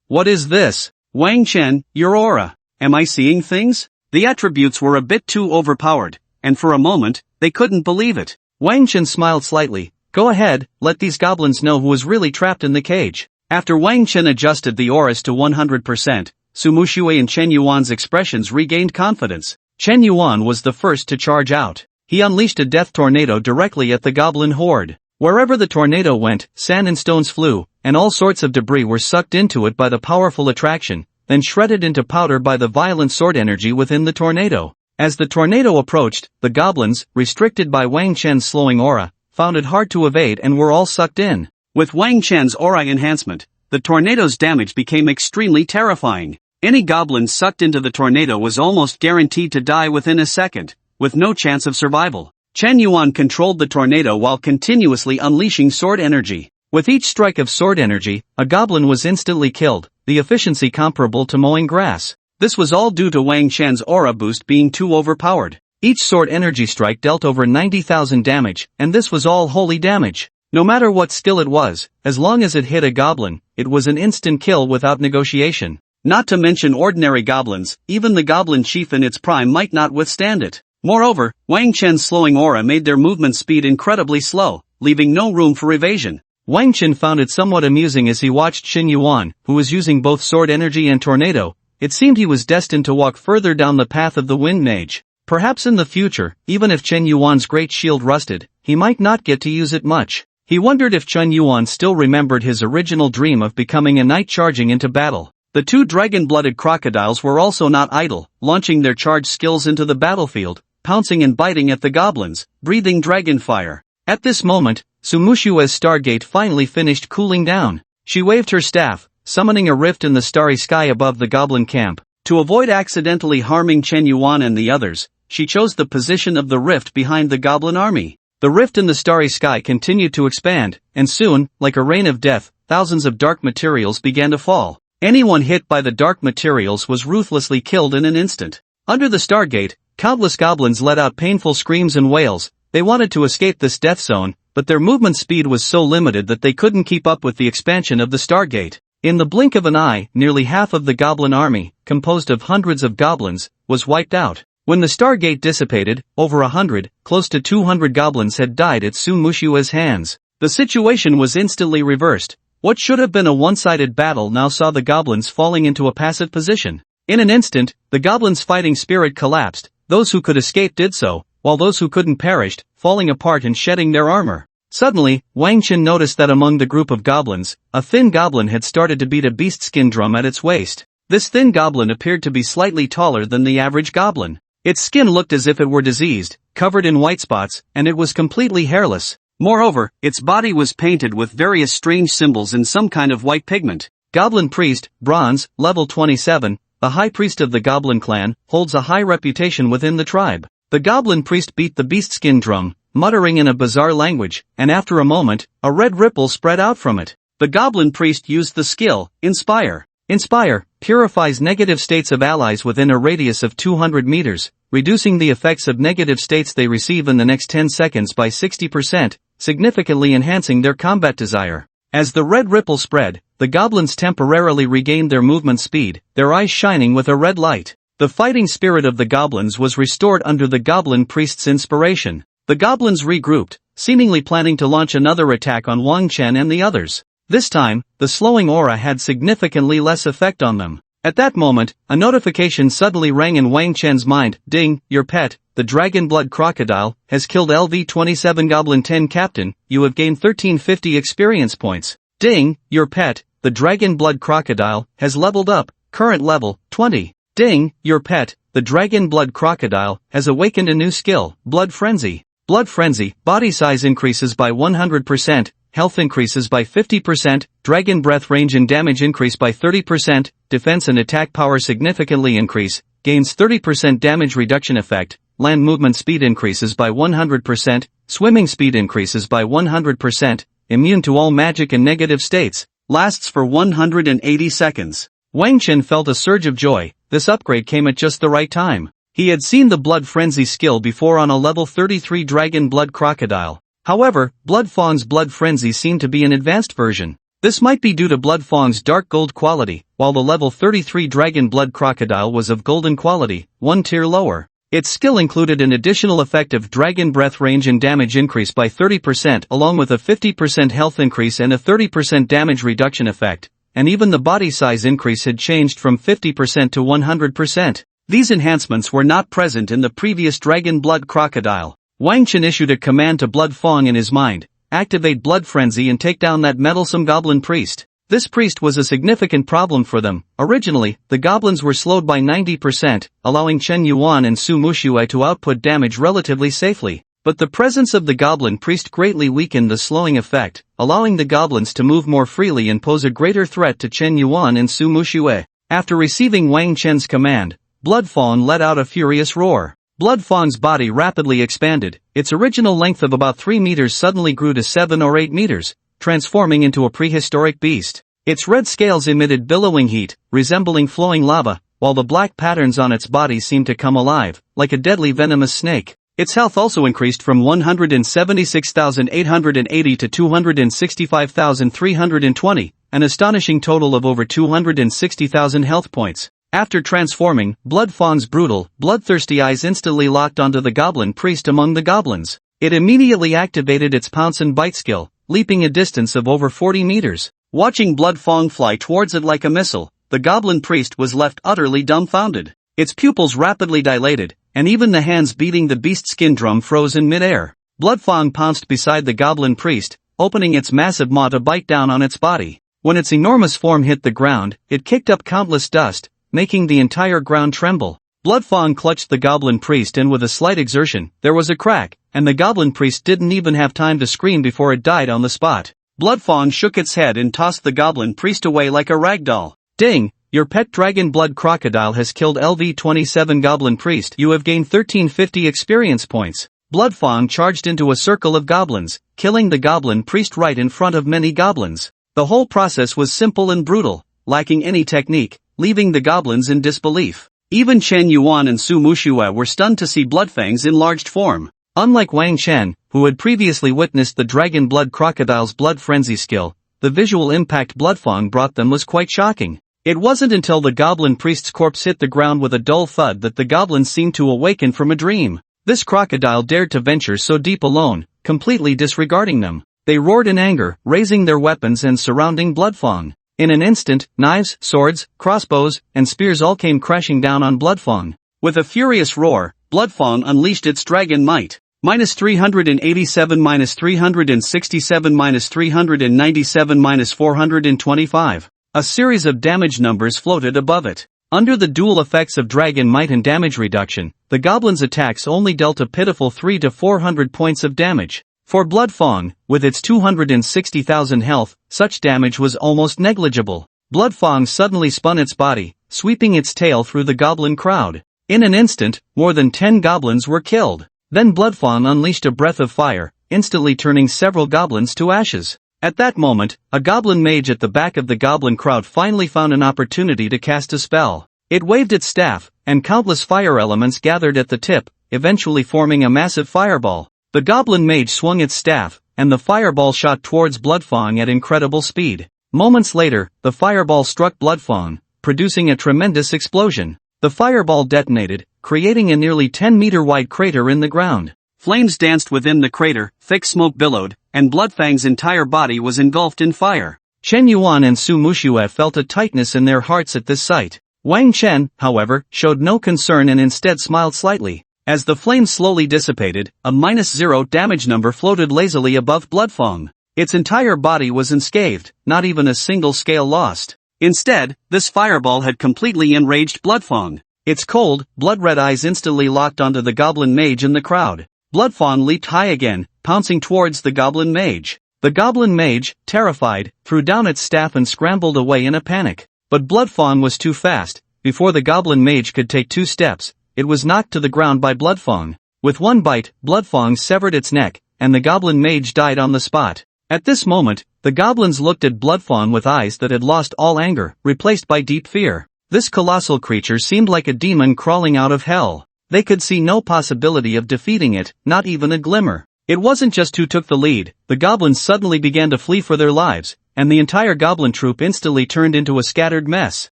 what is this?" "Wang Chen, your aura. Am I seeing things?" The attributes were a bit too overpowered, and for a moment, they couldn't believe it. Wang Chen smiled slightly. "Go ahead, let these goblins know who was really trapped in the cage." After Wang Chen adjusted the auras to 100%, Su Mushui and Chen Yuan's expressions regained confidence. Chen Yuan was the first to charge out. He unleashed a death tornado directly at the goblin horde. Wherever the tornado went, sand and stones flew, and all sorts of debris were sucked into it by the powerful attraction, then shredded into powder by the violent sword energy within the tornado. As the tornado approached, the goblins, restricted by Wang Chen's slowing aura, found it hard to evade and were all sucked in. With Wang Chen's aura enhancement, the tornado's damage became extremely terrifying. Any goblin sucked into the tornado was almost guaranteed to die within a second, with no chance of survival. Chen Yuan controlled the tornado while continuously unleashing sword energy. With each strike of sword energy, a goblin was instantly killed, the efficiency comparable to mowing grass. This was all due to Wang Chen's aura boost being too overpowered. Each sword energy strike dealt over 90,000 damage, and this was all holy damage. No matter what skill it was, as long as it hit a goblin, it was an instant kill without negotiation. Not to mention ordinary goblins, even the goblin chief in its prime might not withstand it. Moreover, Wang Chen's slowing aura made their movement speed incredibly slow, leaving no room for evasion. Wang Chen found it somewhat amusing as he watched Chen Yuan, who was using both sword energy and tornado. It seemed he was destined to walk further down the path of the Wind Mage. Perhaps in the future, even if Chen Yuan's great shield rusted, he might not get to use it much. He wondered if Chen Yuan still remembered his original dream of becoming a knight charging into battle. The two dragon-blooded crocodiles were also not idle, launching their charged skills into the battlefield, pouncing and biting at the goblins, breathing dragon fire. At this moment, Sumushue's Stargate finally finished cooling down. She waved her staff, summoning a rift in the starry sky above the goblin camp. To avoid accidentally harming Chen Yuan and the others, she chose the position of the rift behind the goblin army. The rift in the starry sky continued to expand, and soon, like a rain of death, thousands of dark materials began to fall. Anyone hit by the dark materials was ruthlessly killed in an instant. Under the Stargate, countless goblins let out painful screams and wails. They wanted to escape this death zone, but their movement speed was so limited that they couldn't keep up with the expansion of the Stargate. In the blink of an eye, nearly half of the goblin army, composed of hundreds of goblins, was wiped out. When the Stargate dissipated, over 100, close to 200 goblins had died at Su Mushue's hands. The situation was instantly reversed. What should have been a one-sided battle now saw the goblins falling into a passive position. In an instant, the goblins' fighting spirit collapsed. Those who could escape did so, while those who couldn't perished, falling apart and shedding their armor. Suddenly, Wang Chen noticed that among the group of goblins, a thin goblin had started to beat a beast-skin drum at its waist. This thin goblin appeared to be slightly taller than the average goblin. Its skin looked as if it were diseased, covered in white spots, and it was completely hairless. Moreover, its body was painted with various strange symbols in some kind of white pigment. Goblin Priest, Bronze, level 27, the High Priest of the Goblin Clan, holds a high reputation within the tribe. The Goblin Priest beat the beast-skin drum, muttering in a bizarre language, and after a moment, a red ripple spread out from it. The Goblin Priest used the skill, Inspire. Inspire purifies negative states of allies within a radius of 200 meters, reducing the effects of negative states they receive in the next 10 seconds by 60%, significantly enhancing their combat desire. As the red ripple spread, the goblins temporarily regained their movement speed, their eyes shining with a red light. The fighting spirit of the goblins was restored under the Goblin Priest's inspiration. The goblins regrouped, seemingly planning to launch another attack on Wang Chen and the others. This time, the slowing aura had significantly less effect on them. At that moment, a notification suddenly rang in Wang Chen's mind. Ding, your pet, the Dragon Blood Crocodile, has killed LV-27 Goblin 10 Captain, you have gained 1350 experience points. Ding, your pet, the Dragon Blood Crocodile, has leveled up, current level, 20. Ding, your pet, the Dragon Blood Crocodile, has awakened a new skill, Blood Frenzy. Blood Frenzy, body size increases by 100%, health increases by 50%, dragon breath range and damage increase by 30%, defense and attack power significantly increase, gains 30% damage reduction effect, land movement speed increases by 100%, swimming speed increases by 100%, immune to all magic and negative states, lasts for 180 seconds. Wang Chen felt a surge of joy. This upgrade came at just the right time. He had seen the Blood Frenzy skill before on a level 33 Dragon Blood Crocodile. However, Blood Fang's Blood Frenzy seemed to be an advanced version. This might be due to Blood Fang's dark gold quality, while the level 33 Dragon Blood Crocodile was of golden quality, one tier lower. Its skill included an additional effect of dragon breath range and damage increase by 30% along with a 50% health increase and a 30% damage reduction effect, and even the body size increase had changed from 50% to 100%. These enhancements were not present in the previous Dragon Blood Crocodile. Wang Chen issued a command to Blood Fang in his mind, activate Blood Frenzy and take down that meddlesome Goblin Priest. This priest was a significant problem for them. Originally, the goblins were slowed by 90%, allowing Chen Yuan and Su Mushue to output damage relatively safely. But the presence of the Goblin Priest greatly weakened the slowing effect, allowing the goblins to move more freely and pose a greater threat to Chen Yuan and Su Mushue. After receiving Wang Chen's command, Blood Fang let out a furious roar. Blood Fang's body rapidly expanded. Its original length of about 3 meters suddenly grew to 7 or 8 meters, transforming into a prehistoric beast. Its red scales emitted billowing heat, resembling flowing lava, while the black patterns on its body seemed to come alive, like a deadly venomous snake. Its health also increased from 176,880 to 265,320, an astonishing total of over 260,000 health points. After transforming, Blood Fong's brutal, bloodthirsty eyes instantly locked onto the goblin priest among the goblins. It immediately activated its pounce and bite skill, leaping a distance of over 40 meters. Watching Blood Fong fly towards it like a missile, the goblin priest was left utterly dumbfounded. Its pupils rapidly dilated, and even the hands beating the beast skin drum froze in midair. Blood Fong pounced beside the goblin priest, opening its massive maw to bite down on its body. When its enormous form hit the ground, it kicked up countless dust, making the entire ground tremble. Blood Fong clutched the goblin priest and with a slight exertion, there was a crack, and the goblin priest didn't even have time to scream before it died on the spot. Blood Fong shook its head and tossed the goblin priest away like a rag doll. Ding! Your pet dragon blood crocodile has killed LV-27 goblin priest. You have gained 1350 experience points. Blood Fong charged into a circle of goblins, killing the goblin priest right in front of many goblins. The whole process was simple and brutal, lacking any technique, leaving the goblins in disbelief. Even Chen Yuan and Su Mushue were stunned to see Bloodfang's enlarged form. Unlike Wang Chen, who had previously witnessed the dragon blood crocodile's blood frenzy skill, the visual impact Bloodfang brought them was quite shocking. It wasn't until the goblin priest's corpse hit the ground with a dull thud that the goblins seemed to awaken from a dream. This crocodile dared to venture so deep alone, completely disregarding them. They roared in anger, raising their weapons and surrounding Bloodfang. In an instant, knives, swords, crossbows, and spears all came crashing down on Bloodfang. With a furious roar, Bloodfang unleashed its dragon might. -387, -367, -397, -425. A series of damage numbers floated above it. Under the dual effects of dragon might and damage reduction, the goblins' attacks only dealt a pitiful 300 to 400 points of damage. For Bloodfang, with its 260,000 health, such damage was almost negligible. Bloodfang suddenly spun its body, sweeping its tail through the goblin crowd. In an instant, more than 10 goblins were killed. Then Bloodfang unleashed a breath of fire, instantly turning several goblins to ashes. At that moment, a goblin mage at the back of the goblin crowd finally found an opportunity to cast a spell. It waved its staff, and countless fire elements gathered at the tip, eventually forming a massive fireball. The goblin mage swung its staff, and the fireball shot towards Bloodfang at incredible speed. Moments later, the fireball struck Bloodfang, producing a tremendous explosion. The fireball detonated, creating a nearly 10-meter-wide crater in the ground. Flames danced within the crater, thick smoke billowed, and Bloodfang's entire body was engulfed in fire. Chen Yuan and Su Mushue felt a tightness in their hearts at this sight. Wang Chen, however, showed no concern and instead smiled slightly. As the flames slowly dissipated, a -0 damage number floated lazily above Bloodfang. Its entire body was unscathed, not even a single scale lost. Instead, this fireball had completely enraged Bloodfang. Its cold, blood-red eyes instantly locked onto the goblin mage in the crowd. Bloodfang leaped high again, pouncing towards the goblin mage. The goblin mage, terrified, threw down its staff and scrambled away in a panic. But Bloodfang was too fast. Before the goblin mage could take 2 steps, it was knocked to the ground by Bloodfang. With one bite, Bloodfang severed its neck, and the goblin mage died on the spot. At this moment, the goblins looked at Bloodfang with eyes that had lost all anger, replaced by deep fear. This colossal creature seemed like a demon crawling out of hell. They could see no possibility of defeating it, not even a glimmer. It wasn't just who took the lead, the goblins suddenly began to flee for their lives, and the entire goblin troop instantly turned into a scattered mess.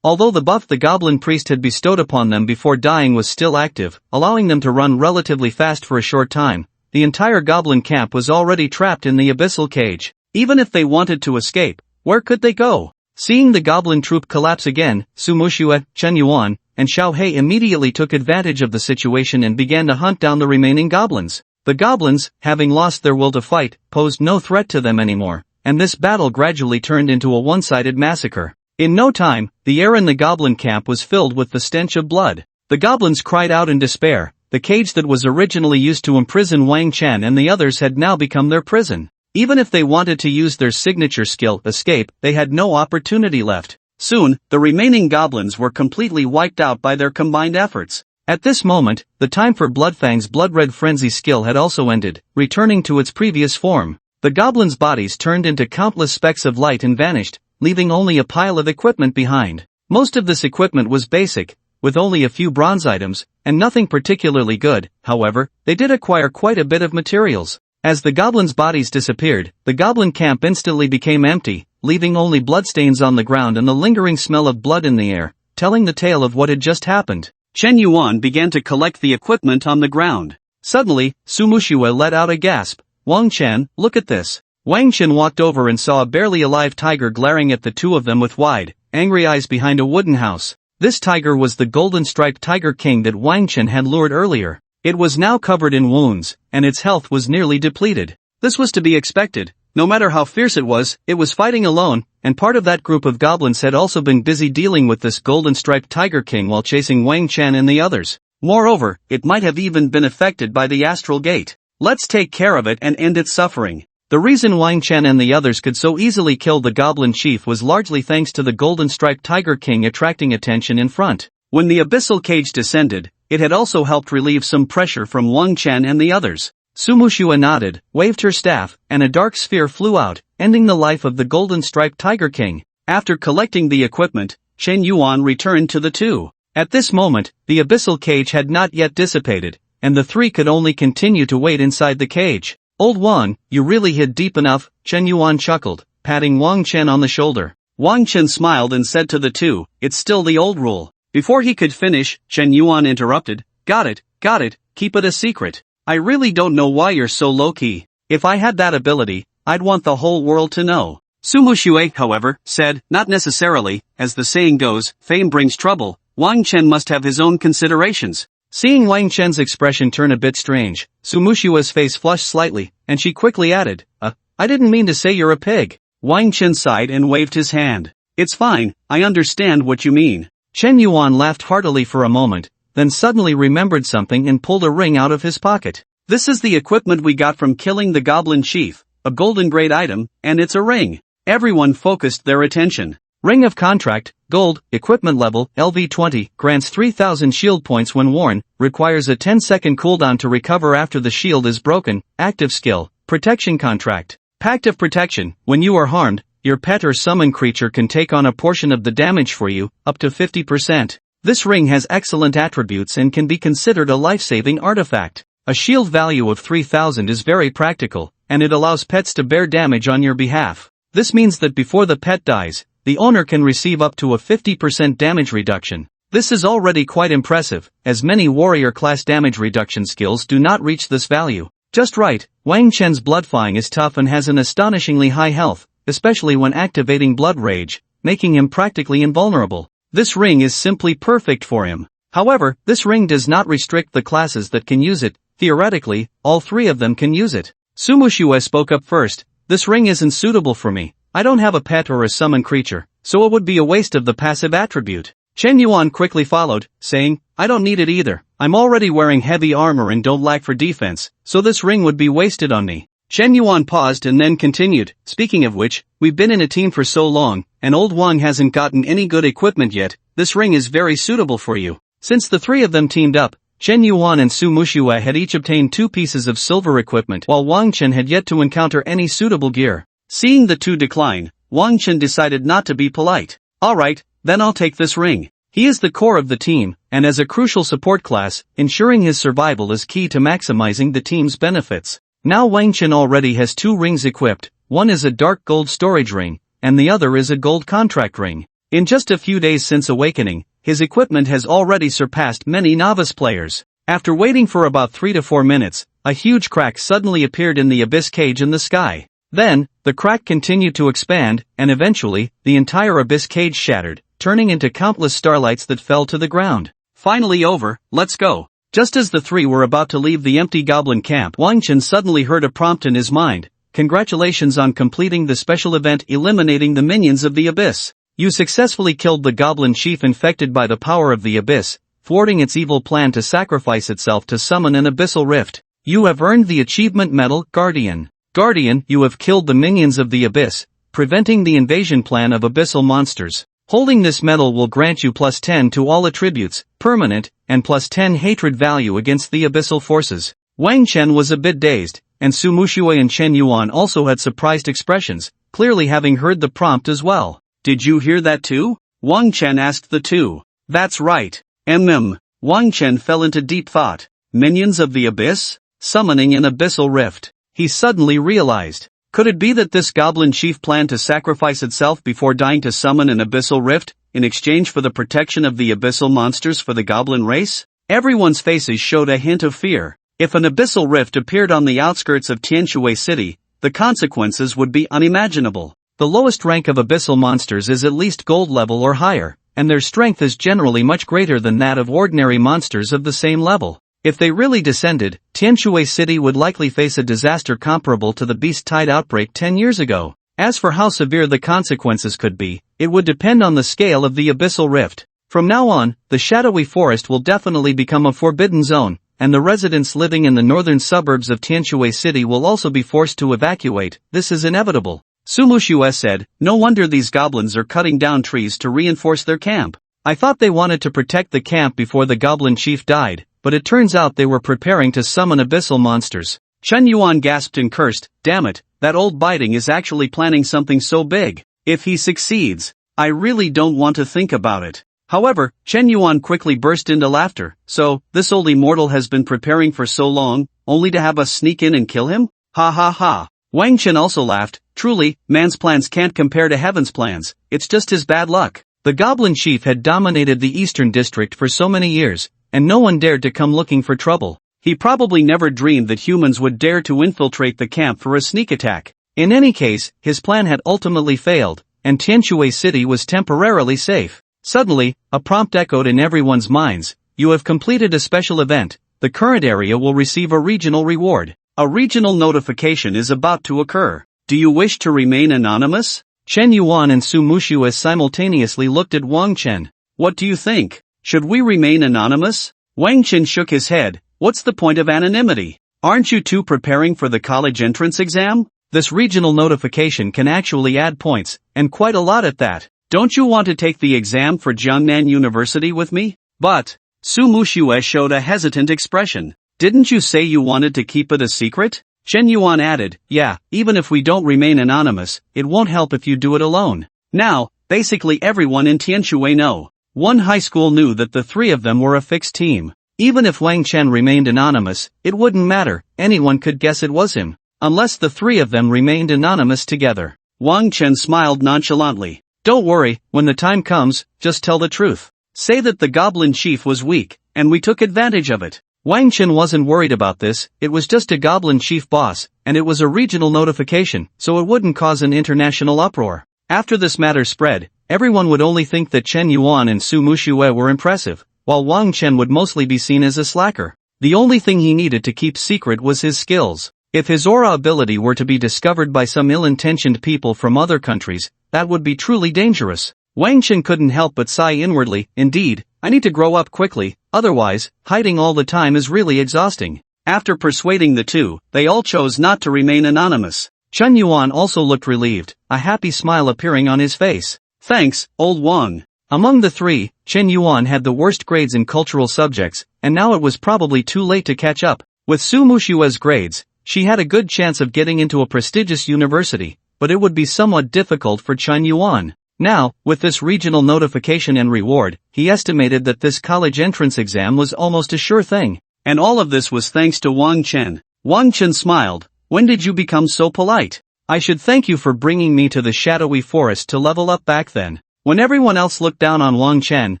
Although the buff the goblin priest had bestowed upon them before dying was still active, allowing them to run relatively fast for a short time, the entire goblin camp was already trapped in the abyssal cage. Even if they wanted to escape, where could they go? Seeing the goblin troop collapse again, Su Mushue, Chen Yuan, and Xiao He immediately took advantage of the situation and began to hunt down the remaining goblins. The goblins, having lost their will to fight, posed no threat to them anymore, and this battle gradually turned into a one-sided massacre. In no time, the air in the goblin camp was filled with the stench of blood. The goblins cried out in despair. The cage that was originally used to imprison Wang Chen and the others had now become their prison. Even if they wanted to use their signature skill, escape, they had no opportunity left. Soon, the remaining goblins were completely wiped out by their combined efforts. At this moment, the time for Bloodfang's blood-red frenzy skill had also ended, returning to its previous form. The goblins' bodies turned into countless specks of light and vanished, leaving only a pile of equipment behind. Most of this equipment was basic, with only a few bronze items, and nothing particularly good. However, they did acquire quite a bit of materials. As the goblins' bodies disappeared, the goblin camp instantly became empty, leaving only bloodstains on the ground and the lingering smell of blood in the air, telling the tale of what had just happened. Chen Yuan began to collect the equipment on the ground. Suddenly, Su Muxue let out a gasp. "Wang Chen, look at this." Wang Chen walked over and saw a barely alive tiger glaring at the two of them with wide, angry eyes behind a wooden house. This tiger was the golden-striped Tiger King that Wang Chen had lured earlier. It was now covered in wounds, and its health was nearly depleted. This was to be expected. No matter how fierce it was fighting alone, and part of that group of goblins had also been busy dealing with this golden-striped Tiger King while chasing Wang Chen and the others. Moreover, it might have even been affected by the astral gate. Let's take care of it and end its suffering. The reason Wang Chen and the others could so easily kill the goblin chief was largely thanks to the golden-striped Tiger King attracting attention in front. When the abyssal cage descended, it had also helped relieve some pressure from Wang Chen and the others. Su Muxue nodded, waved her staff, and a dark sphere flew out, ending the life of the golden-striped Tiger King. After collecting the equipment, Chen Yuan returned to the two. At this moment, the abyssal cage had not yet dissipated, and the three could only continue to wait inside the cage. "Old Wang, you really hid deep enough," Chen Yuan chuckled, patting Wang Chen on the shoulder. Wang Chen smiled and said to the two, "It's still the old rule." Before he could finish, Chen Yuan interrupted, got it, keep it a secret. I really don't know why you're so low-key. If I had that ability, I'd want the whole world to know." Su Muxue, however, said, "Not necessarily, as the saying goes, fame brings trouble. Wang Chen must have his own considerations." Seeing Wang Chen's expression turn a bit strange, Su Muxue's face flushed slightly, and she quickly added, I didn't mean to say you're a pig." Wang Chen sighed and waved his hand. "It's fine, I understand what you mean." Chen Yuan laughed heartily for a moment, then suddenly remembered something and pulled a ring out of his pocket. "This is the equipment we got from killing the goblin chief, a golden grade item, and it's a ring." Everyone focused their attention. Ring of Contract, Gold, Equipment Level, LV20, grants 3000 shield points when worn, requires a 10-second cooldown to recover after the shield is broken. Active skill, Protection Contract. Pact of Protection, when you are harmed, your pet or summon creature can take on a portion of the damage for you, up to 50%. This ring has excellent attributes and can be considered a life-saving artifact. A shield value of 3000 is very practical, and it allows pets to bear damage on your behalf. This means that before the pet dies, the owner can receive up to a 50% damage reduction. This is already quite impressive, as many warrior-class damage reduction skills do not reach this value. Just right, Wang Chen's bloodfying is tough and has an astonishingly high health, especially when activating Blood Rage, making him practically invulnerable. This ring is simply perfect for him. However, this ring does not restrict the classes that can use it. Theoretically, all three of them can use it. Su Muxue spoke up first. "This ring isn't suitable for me. I don't have a pet or a summon creature, so it would be a waste of the passive attribute." Chen Yuan quickly followed, saying, "I don't need it either. I'm already wearing heavy armor and don't lack for defense, so this ring would be wasted on me." Chen Yuan paused and then continued, "Speaking of which, we've been in a team for so long, and old Wang hasn't gotten any good equipment yet. This ring is very suitable for you." Since the three of them teamed up, Chen Yuan and Su Muxue had each obtained 2 pieces of silver equipment while Wang Chen had yet to encounter any suitable gear. Seeing the two decline, Wang Chen decided not to be polite. "Alright, then I'll take this ring." He is the core of the team, and as a crucial support class, ensuring his survival is key to maximizing the team's benefits. Now Wang Chen already has 2 rings equipped. One is a dark gold storage ring, and the other is a gold contract ring. In just a few days since awakening, his equipment has already surpassed many novice players. After waiting for about 3 to 4 minutes, a huge crack suddenly appeared in the abyss cage in the sky. Then, the crack continued to expand, and eventually, the entire abyss cage shattered, turning into countless starlights that fell to the ground. "Finally over, let's go." Just as the three were about to leave the empty goblin camp, Wang Chen suddenly heard a prompt in his mind. "Congratulations on completing the special event eliminating the minions of the abyss. You successfully killed the goblin chief infected by the power of the abyss, thwarting its evil plan to sacrifice itself to summon an abyssal rift. You have earned the achievement medal, Guardian. Guardian, you have killed the minions of the abyss, preventing the invasion plan of abyssal monsters. Holding this medal will grant you +10 to all attributes, permanent, and +10 hatred value against the abyssal forces." Wang Chen was a bit dazed, and Su Muxue and Chen Yuan also had surprised expressions, clearly having heard the prompt as well. "Did you hear that too?" Wang Chen asked the two. That's right. Wang Chen fell into deep thought. Minions of the abyss? Summoning an abyssal rift. He suddenly realized. Could it be that this goblin chief planned to sacrifice itself before dying to summon an abyssal rift, in exchange for the protection of the abyssal monsters for the goblin race? Everyone's faces showed a hint of fear. If an abyssal rift appeared on the outskirts of Tianshui City, the consequences would be unimaginable. The lowest rank of abyssal monsters is at least gold level or higher, and their strength is generally much greater than that of ordinary monsters of the same level. If they really descended, Tianshui City would likely face a disaster comparable to the Beast Tide outbreak 10 years ago. As for how severe the consequences could be, it would depend on the scale of the abyssal rift. From now on, the shadowy forest will definitely become a forbidden zone, and the residents living in the northern suburbs of Tianshui City will also be forced to evacuate. This is inevitable. Sumushu said, no wonder these goblins are cutting down trees to reinforce their camp. I thought they wanted to protect the camp before the goblin chief died, but it turns out they were preparing to summon abyssal monsters. Chen Yuan gasped and cursed, damn it, that old biting is actually planning something so big. If he succeeds, I really don't want to think about it. However, Chen Yuan quickly burst into laughter. So, this old immortal has been preparing for so long, only to have us sneak in and kill him? Ha ha ha. Wang Chen also laughed. Truly, man's plans can't compare to heaven's plans, it's just his bad luck. The goblin chief had dominated the eastern district for so many years, and no one dared to come looking for trouble. He probably never dreamed that humans would dare to infiltrate the camp for a sneak attack. In any case, his plan had ultimately failed, and Tianshui City was temporarily safe. Suddenly, a prompt echoed in everyone's minds. You have completed a special event. The current area will receive a regional reward. A regional notification is about to occur. Do you wish to remain anonymous? Chen Yuan and Su Mushu simultaneously looked at Wang Chen. What do you think? Should we remain anonymous? Wang Chen shook his head. What's the point of anonymity? Aren't you two preparing for the college entrance exam? This regional notification can actually add points, and quite a lot at that. Don't you want to take the exam for Jiangnan University with me? But, Su Mushu showed a hesitant expression. Didn't you say you wanted to keep it a secret? Chen Yuan added, yeah, even if we don't remain anonymous, it won't help if you do it alone. Now, basically everyone in Tianshui know. One high school knew that the three of them were a fixed team. Even if Wang Chen remained anonymous, it wouldn't matter, anyone could guess it was him. Unless the three of them remained anonymous together. Wang Chen smiled nonchalantly. Don't worry, when the time comes, just tell the truth. Say that the goblin chief was weak, and we took advantage of it. Wang Chen wasn't worried about this, it was just a goblin chief boss, and it was a regional notification, so it wouldn't cause an international uproar. After this matter spread, everyone would only think that Chen Yuan and Su Mushu were impressive, while Wang Chen would mostly be seen as a slacker. The only thing he needed to keep secret was his skills. If his aura ability were to be discovered by some ill-intentioned people from other countries, that would be truly dangerous. Wang Chen couldn't help but sigh inwardly. Indeed, I need to grow up quickly, otherwise, hiding all the time is really exhausting. After persuading the two, they all chose not to remain anonymous. Chen Yuan also looked relieved, a happy smile appearing on his face. Thanks, old Wang. Among the three, Chen Yuan had the worst grades in cultural subjects, and now it was probably too late to catch up. With Su Mushu's grades, she had a good chance of getting into a prestigious university, but it would be somewhat difficult for Chen Yuan. Now, with this regional notification and reward, he estimated that this college entrance exam was almost a sure thing. And all of this was thanks to Wang Chen. Wang Chen smiled. When did you become so polite? I should thank you for bringing me to the shadowy forest to level up back then. When everyone else looked down on Wang Chen,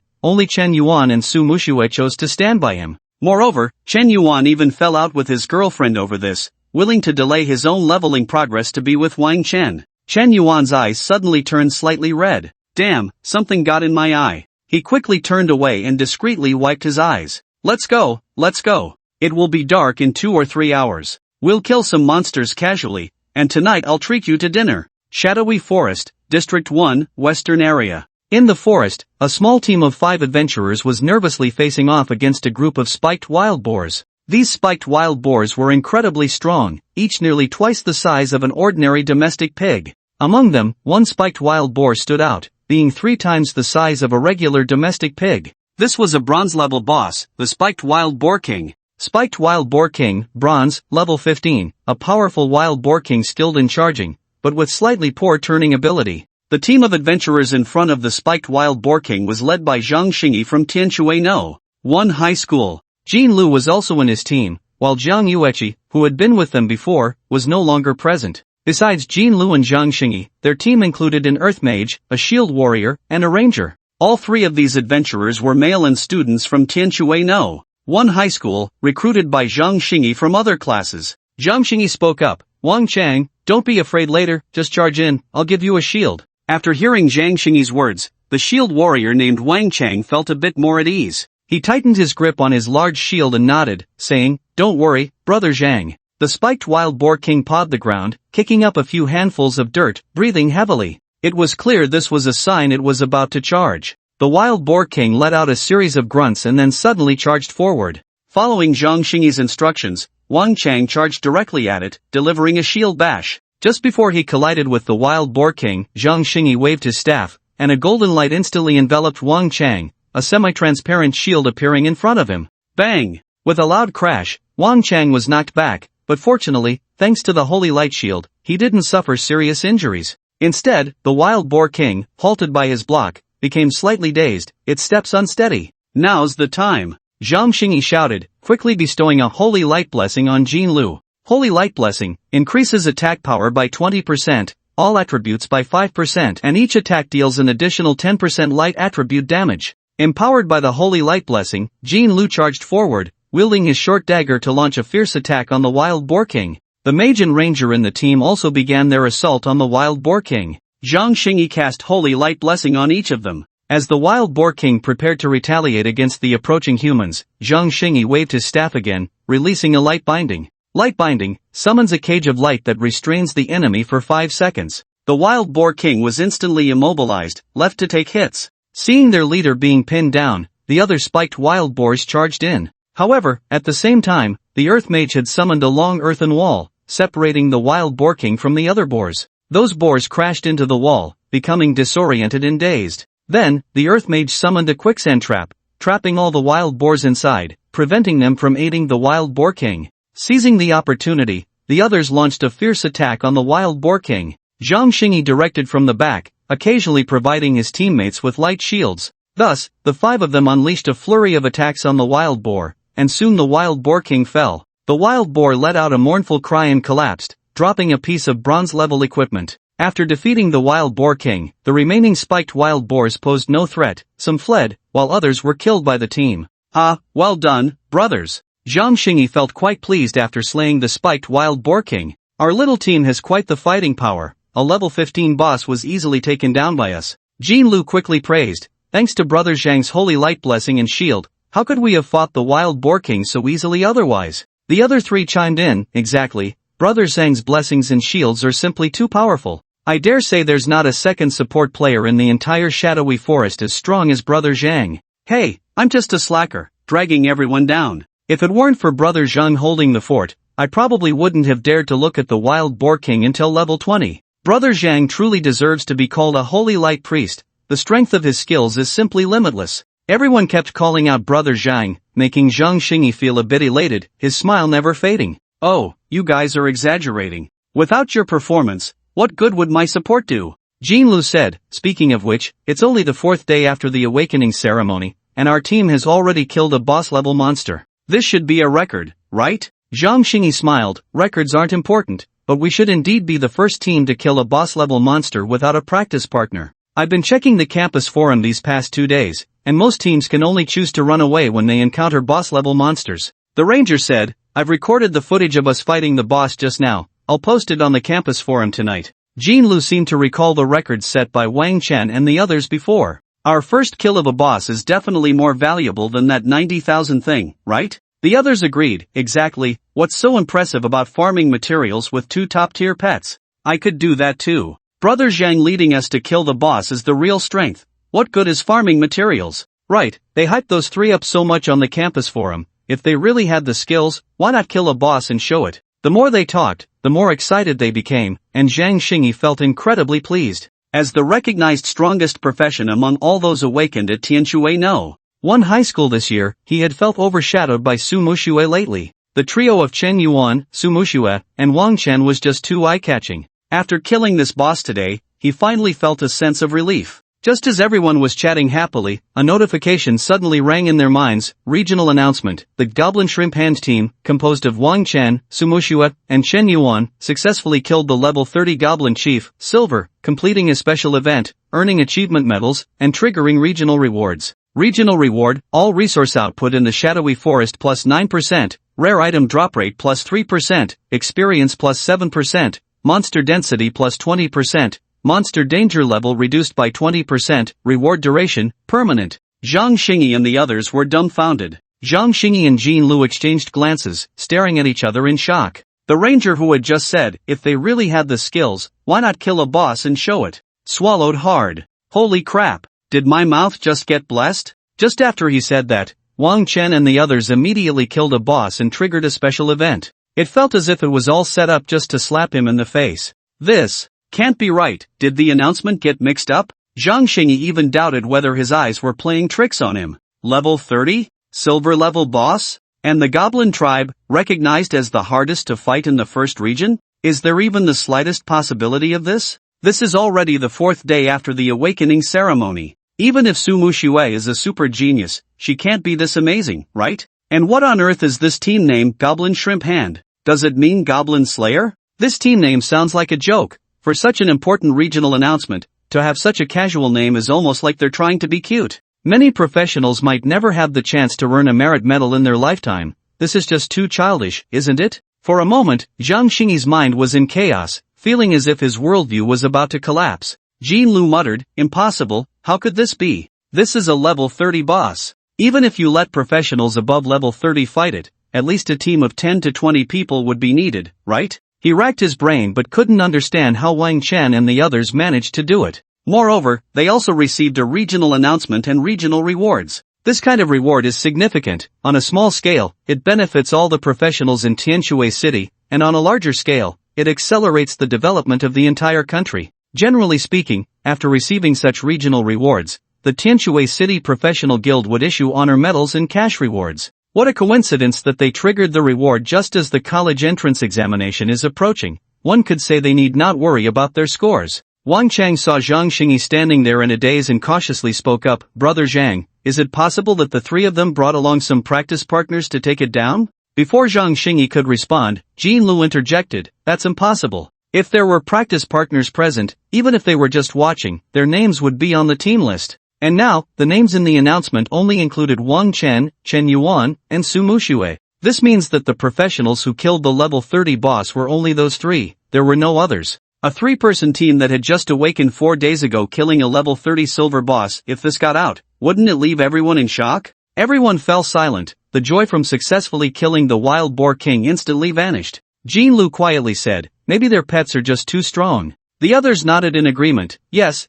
only Chen Yuan and Su Mushu chose to stand by him. Moreover, Chen Yuan even fell out with his girlfriend over this, willing to delay his own leveling progress to be with Wang Chen. Chen Yuan's eyes suddenly turned slightly red. Damn, something got in my eye. He quickly turned away and discreetly wiped his eyes. Let's go, let's go. It will be dark in 2 or 3 hours. We'll kill some monsters casually, and tonight I'll treat you to dinner. Shadowy Forest, District 1, Western Area. In the forest, a small team of 5 adventurers was nervously facing off against a group of spiked wild boars. These spiked wild boars were incredibly strong, each nearly twice the size of an ordinary domestic pig. Among them, one spiked wild boar stood out, being 3 times the size of a regular domestic pig. This was a bronze-level boss, the Spiked Wild Boar King. Spiked Wild Boar King, bronze, level 15, a powerful wild boar king skilled in charging, but with slightly poor turning ability. The team of adventurers in front of the spiked wild boar king was led by Zhang Xingyi from Tianshui No. 1 High School. Jin Lu was also in his team, while Zhang Yueqi, who had been with them before, was no longer present. Besides Jin Lu and Zhang Xingyi, their team included an earth mage, a shield warrior, and a ranger. All three of these adventurers were male and students from Tianshui No. 1 High School, recruited by Zhang Xingyi from other classes. Zhang Xingyi spoke up, "Wang Chang, don't be afraid later, just charge in, I'll give you a shield." After hearing Zhang Xingyi's words, the shield warrior named Wang Chang felt a bit more at ease. He tightened his grip on his large shield and nodded, saying, "Don't worry, brother Zhang." The spiked wild boar king pawed the ground, kicking up a few handfuls of dirt, breathing heavily. It was clear this was a sign it was about to charge. The wild boar king let out a series of grunts and then suddenly charged forward. Following Zhang Xingyi's instructions, Wang Chang charged directly at it, delivering a shield bash. Just before he collided with the wild boar king, Zhang Xingyi waved his staff, and a golden light instantly enveloped Wang Chang, a semi-transparent shield appearing in front of him. Bang! With a loud crash, Wang Chang was knocked back, but fortunately, thanks to the holy light shield, he didn't suffer serious injuries. Instead, the wild boar king, halted by his block, became slightly dazed, its steps unsteady. "Now's the time," Zhang Xingyi shouted, quickly bestowing a holy light blessing on Jin Lu. Holy light blessing increases attack power by 20%, all attributes by 5%, and each attack deals an additional 10% light attribute damage. Empowered by the holy light blessing, Jin Lu charged forward, wielding his short dagger to launch a fierce attack on the wild boar king. The mage and ranger in the team also began their assault on the wild boar king. Zhang Xingyi cast holy light blessing on each of them. As the wild boar king prepared to retaliate against the approaching humans, Zhang Xingyi waved his staff again, releasing a light binding. Light binding summons a cage of light that restrains the enemy for 5 seconds. The wild boar king was instantly immobilized, left to take hits. Seeing their leader being pinned down, the other spiked wild boars charged in. However, at the same time, the earth mage had summoned a long earthen wall, separating the wild boar king from the other boars. Those boars crashed into the wall, becoming disoriented and dazed. Then, the earth mage summoned a quicksand trap, trapping all the wild boars inside, preventing them from aiding the wild boar king. Seizing the opportunity, the others launched a fierce attack on the wild boar king. Zhang Xingyi directed from the back, occasionally providing his teammates with light shields. Thus, the 5 of them unleashed a flurry of attacks on the wild boar, and soon the wild boar king fell. The wild boar let out a mournful cry and collapsed, dropping a piece of bronze-level equipment. After defeating the wild boar king, the remaining spiked wild boars posed no threat, some fled, while others were killed by the team. "Ah, well done, brothers." Zhang Xingyi felt quite pleased after slaying the spiked wild boar king. "Our little team has quite the fighting power. A level 15 boss was easily taken down by us." Jin Lu quickly praised, "Thanks to Brother Zhang's holy light blessing and shield, how could we have fought the wild boar king so easily otherwise?" The other 3 chimed in, "Exactly, Brother Zhang's blessings and shields are simply too powerful. I dare say there's not a second support player in the entire shadowy forest as strong as Brother Zhang. Hey, I'm just a slacker, dragging everyone down. If it weren't for Brother Zhang holding the fort, I probably wouldn't have dared to look at the wild boar king until level 20. Brother Zhang truly deserves to be called a holy light priest. The strength of his skills is simply limitless." Everyone kept calling out Brother Zhang, making Zhang Xingyi feel a bit elated, his smile never fading. "Oh, you guys are exaggerating. Without your performance, what good would my support do?" Jin Lu said, "Speaking of which, it's only the 4th day after the awakening ceremony, and our team has already killed a boss-level monster. This should be a record, right?" Zhang Xingyi smiled, "Records aren't important, but we should indeed be the first team to kill a boss-level monster without a practice partner. I've been checking the campus forum these past 2 days, and most teams can only choose to run away when they encounter boss-level monsters." The ranger said, "I've recorded the footage of us fighting the boss just now. I'll post it on the campus forum tonight." Jin Lu seemed to recall the records set by Wang Chen and the others before. "Our first kill of a boss is definitely more valuable than that 90,000 thing, right?" The others agreed, "Exactly, what's so impressive about farming materials with 2 top-tier pets? I could do that too. Brother Zhang leading us to kill the boss is the real strength. What good is farming materials?" Right, they hyped those 3 up so much on the campus forum. If they really had the skills, why not kill a boss and show it? The more they talked, the more excited they became, and Zhang Xingyi felt incredibly pleased. As the recognized strongest profession among all those awakened at Tianshui No. 1 High School this year, he had felt overshadowed by Su Muxue lately. The trio of Chen Yuan, Su Muxue, and Wang Chen was just too eye-catching. After killing this boss today, he finally felt a sense of relief. Just as everyone was chatting happily, a notification suddenly rang in their minds. Regional announcement: the Goblin Shrimp Hand team, composed of Wang Chen, Sumushua, and Chen Yuan, successfully killed the level 30 Goblin Chief, Silver, completing a special event, earning achievement medals, and triggering regional rewards. Regional reward: all resource output in the Shadowy Forest plus 9%, rare item drop rate plus 3%, experience plus 7%, monster density plus 20%, monster danger level reduced by 20%, reward duration, permanent. Zhang Xingyi and the others were dumbfounded. Zhang Xingyi and Jean Lu exchanged glances, staring at each other in shock. The ranger who had just said, if they really had the skills, why not kill a boss and show it? Swallowed hard. Holy crap, did my mouth just get blessed? Just after he said that, Wang Chen and the others immediately killed a boss and triggered a special event. It felt as if it was all set up just to slap him in the face. This can't be right. Did the announcement get mixed up? Zhang Xingyi even doubted whether his eyes were playing tricks on him. Level 30? Silver level boss? And the Goblin tribe, recognized as the hardest to fight in the first region? Is there even the slightest possibility of this? This is already the 4th day after the awakening ceremony. Even if Sumu Xue is a super genius, she can't be this amazing, right? And what on earth is this team name, Goblin Shrimp Hand? Does it mean Goblin Slayer? This team name sounds like a joke. For such an important regional announcement, to have such a casual name is almost like they're trying to be cute. Many professionals might never have the chance to earn a merit medal in their lifetime. This is just too childish, isn't it? For a moment, Zhang Xingyi's mind was in chaos, feeling as if his worldview was about to collapse. Jean Lu muttered, impossible, how could this be? This is a level 30 boss. Even if you let professionals above level 30 fight it, at least a team of 10 to 20 people would be needed, right? He racked his brain but couldn't understand how Wang Chen and the others managed to do it. Moreover, they also received a regional announcement and regional rewards. This kind of reward is significant. On a small scale, it benefits all the professionals in Tianshui City, and on a larger scale, it accelerates the development of the entire country. Generally speaking, after receiving such regional rewards, the Tianshui City Professional Guild would issue honor medals and cash rewards. What a coincidence that they triggered the reward just as the college entrance examination is approaching. One could say they need not worry about their scores. Wang Chang saw Zhang Xingyi standing there in a daze and cautiously spoke up, Brother Zhang, is it possible that the three of them brought along some practice partners to take it down? Before Zhang Xingyi could respond, Jean Lu interjected, that's impossible. If there were practice partners present, even if they were just watching, their names would be on the team list. And now, the names in the announcement only included Wang Chen, Chen Yuan, and Su Muxue. This means that the professionals who killed the level 30 boss were only those three, there were no others. A three-person team that had just awakened 4 days ago killing a level 30 silver boss. If this got out, wouldn't it leave everyone in shock? Everyone fell silent. The joy from successfully killing the wild boar king instantly vanished. Jean Lu quietly said, maybe their pets are just too strong. The others nodded in agreement. Yes,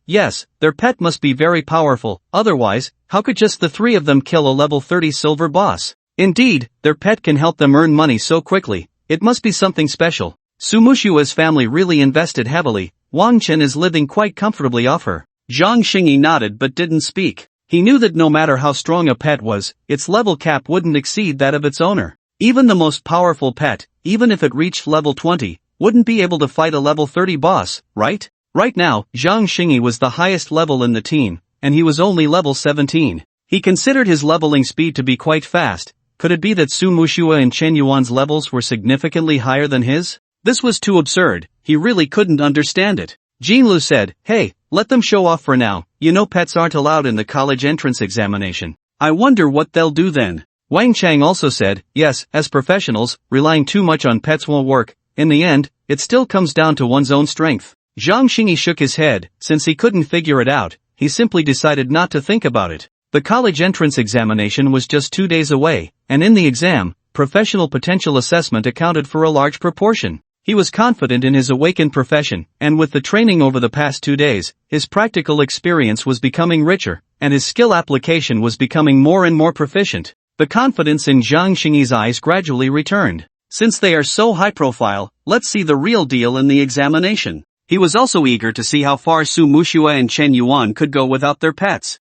their pet must be very powerful, otherwise, how could just the three of them kill a level 30 silver boss? Indeed, their pet can help them earn money so quickly. It must be something special. Sumushua's family really invested heavily. Wang Chen is living quite comfortably off her. Zhang Xingyi nodded but didn't speak. He knew that no matter how strong a pet was, its level cap wouldn't exceed that of its owner. Even the most powerful pet, even if it reached level 20, wouldn't be able to fight a level 30 boss, right? Right now, Zhang Xingyi was the highest level in the team, and he was only level 17. He considered his leveling speed to be quite fast. Could it be that Su Muxue and Chen Yuan's levels were significantly higher than his? This was too absurd, he really couldn't understand it. Jean Lu said, hey, let them show off for now, you know pets aren't allowed in the college entrance examination. I wonder what they'll do then. Wang Chang also said, yes, as professionals, relying too much on pets won't work. In the end, it still comes down to one's own strength. Zhang Xingyi shook his head. Since he couldn't figure it out, he simply decided not to think about it. The college entrance examination was just 2 days away, and in the exam, professional potential assessment accounted for a large proportion. He was confident in his awakened profession, and with the training over the past 2 days, his practical experience was becoming richer, and his skill application was becoming more and more proficient. The confidence in Zhang Xingyi's eyes gradually returned. Since they are so high profile, let's see the real deal in the examination. He was also eager to see how far Su Muxue and Chen Yuan could go without their pets.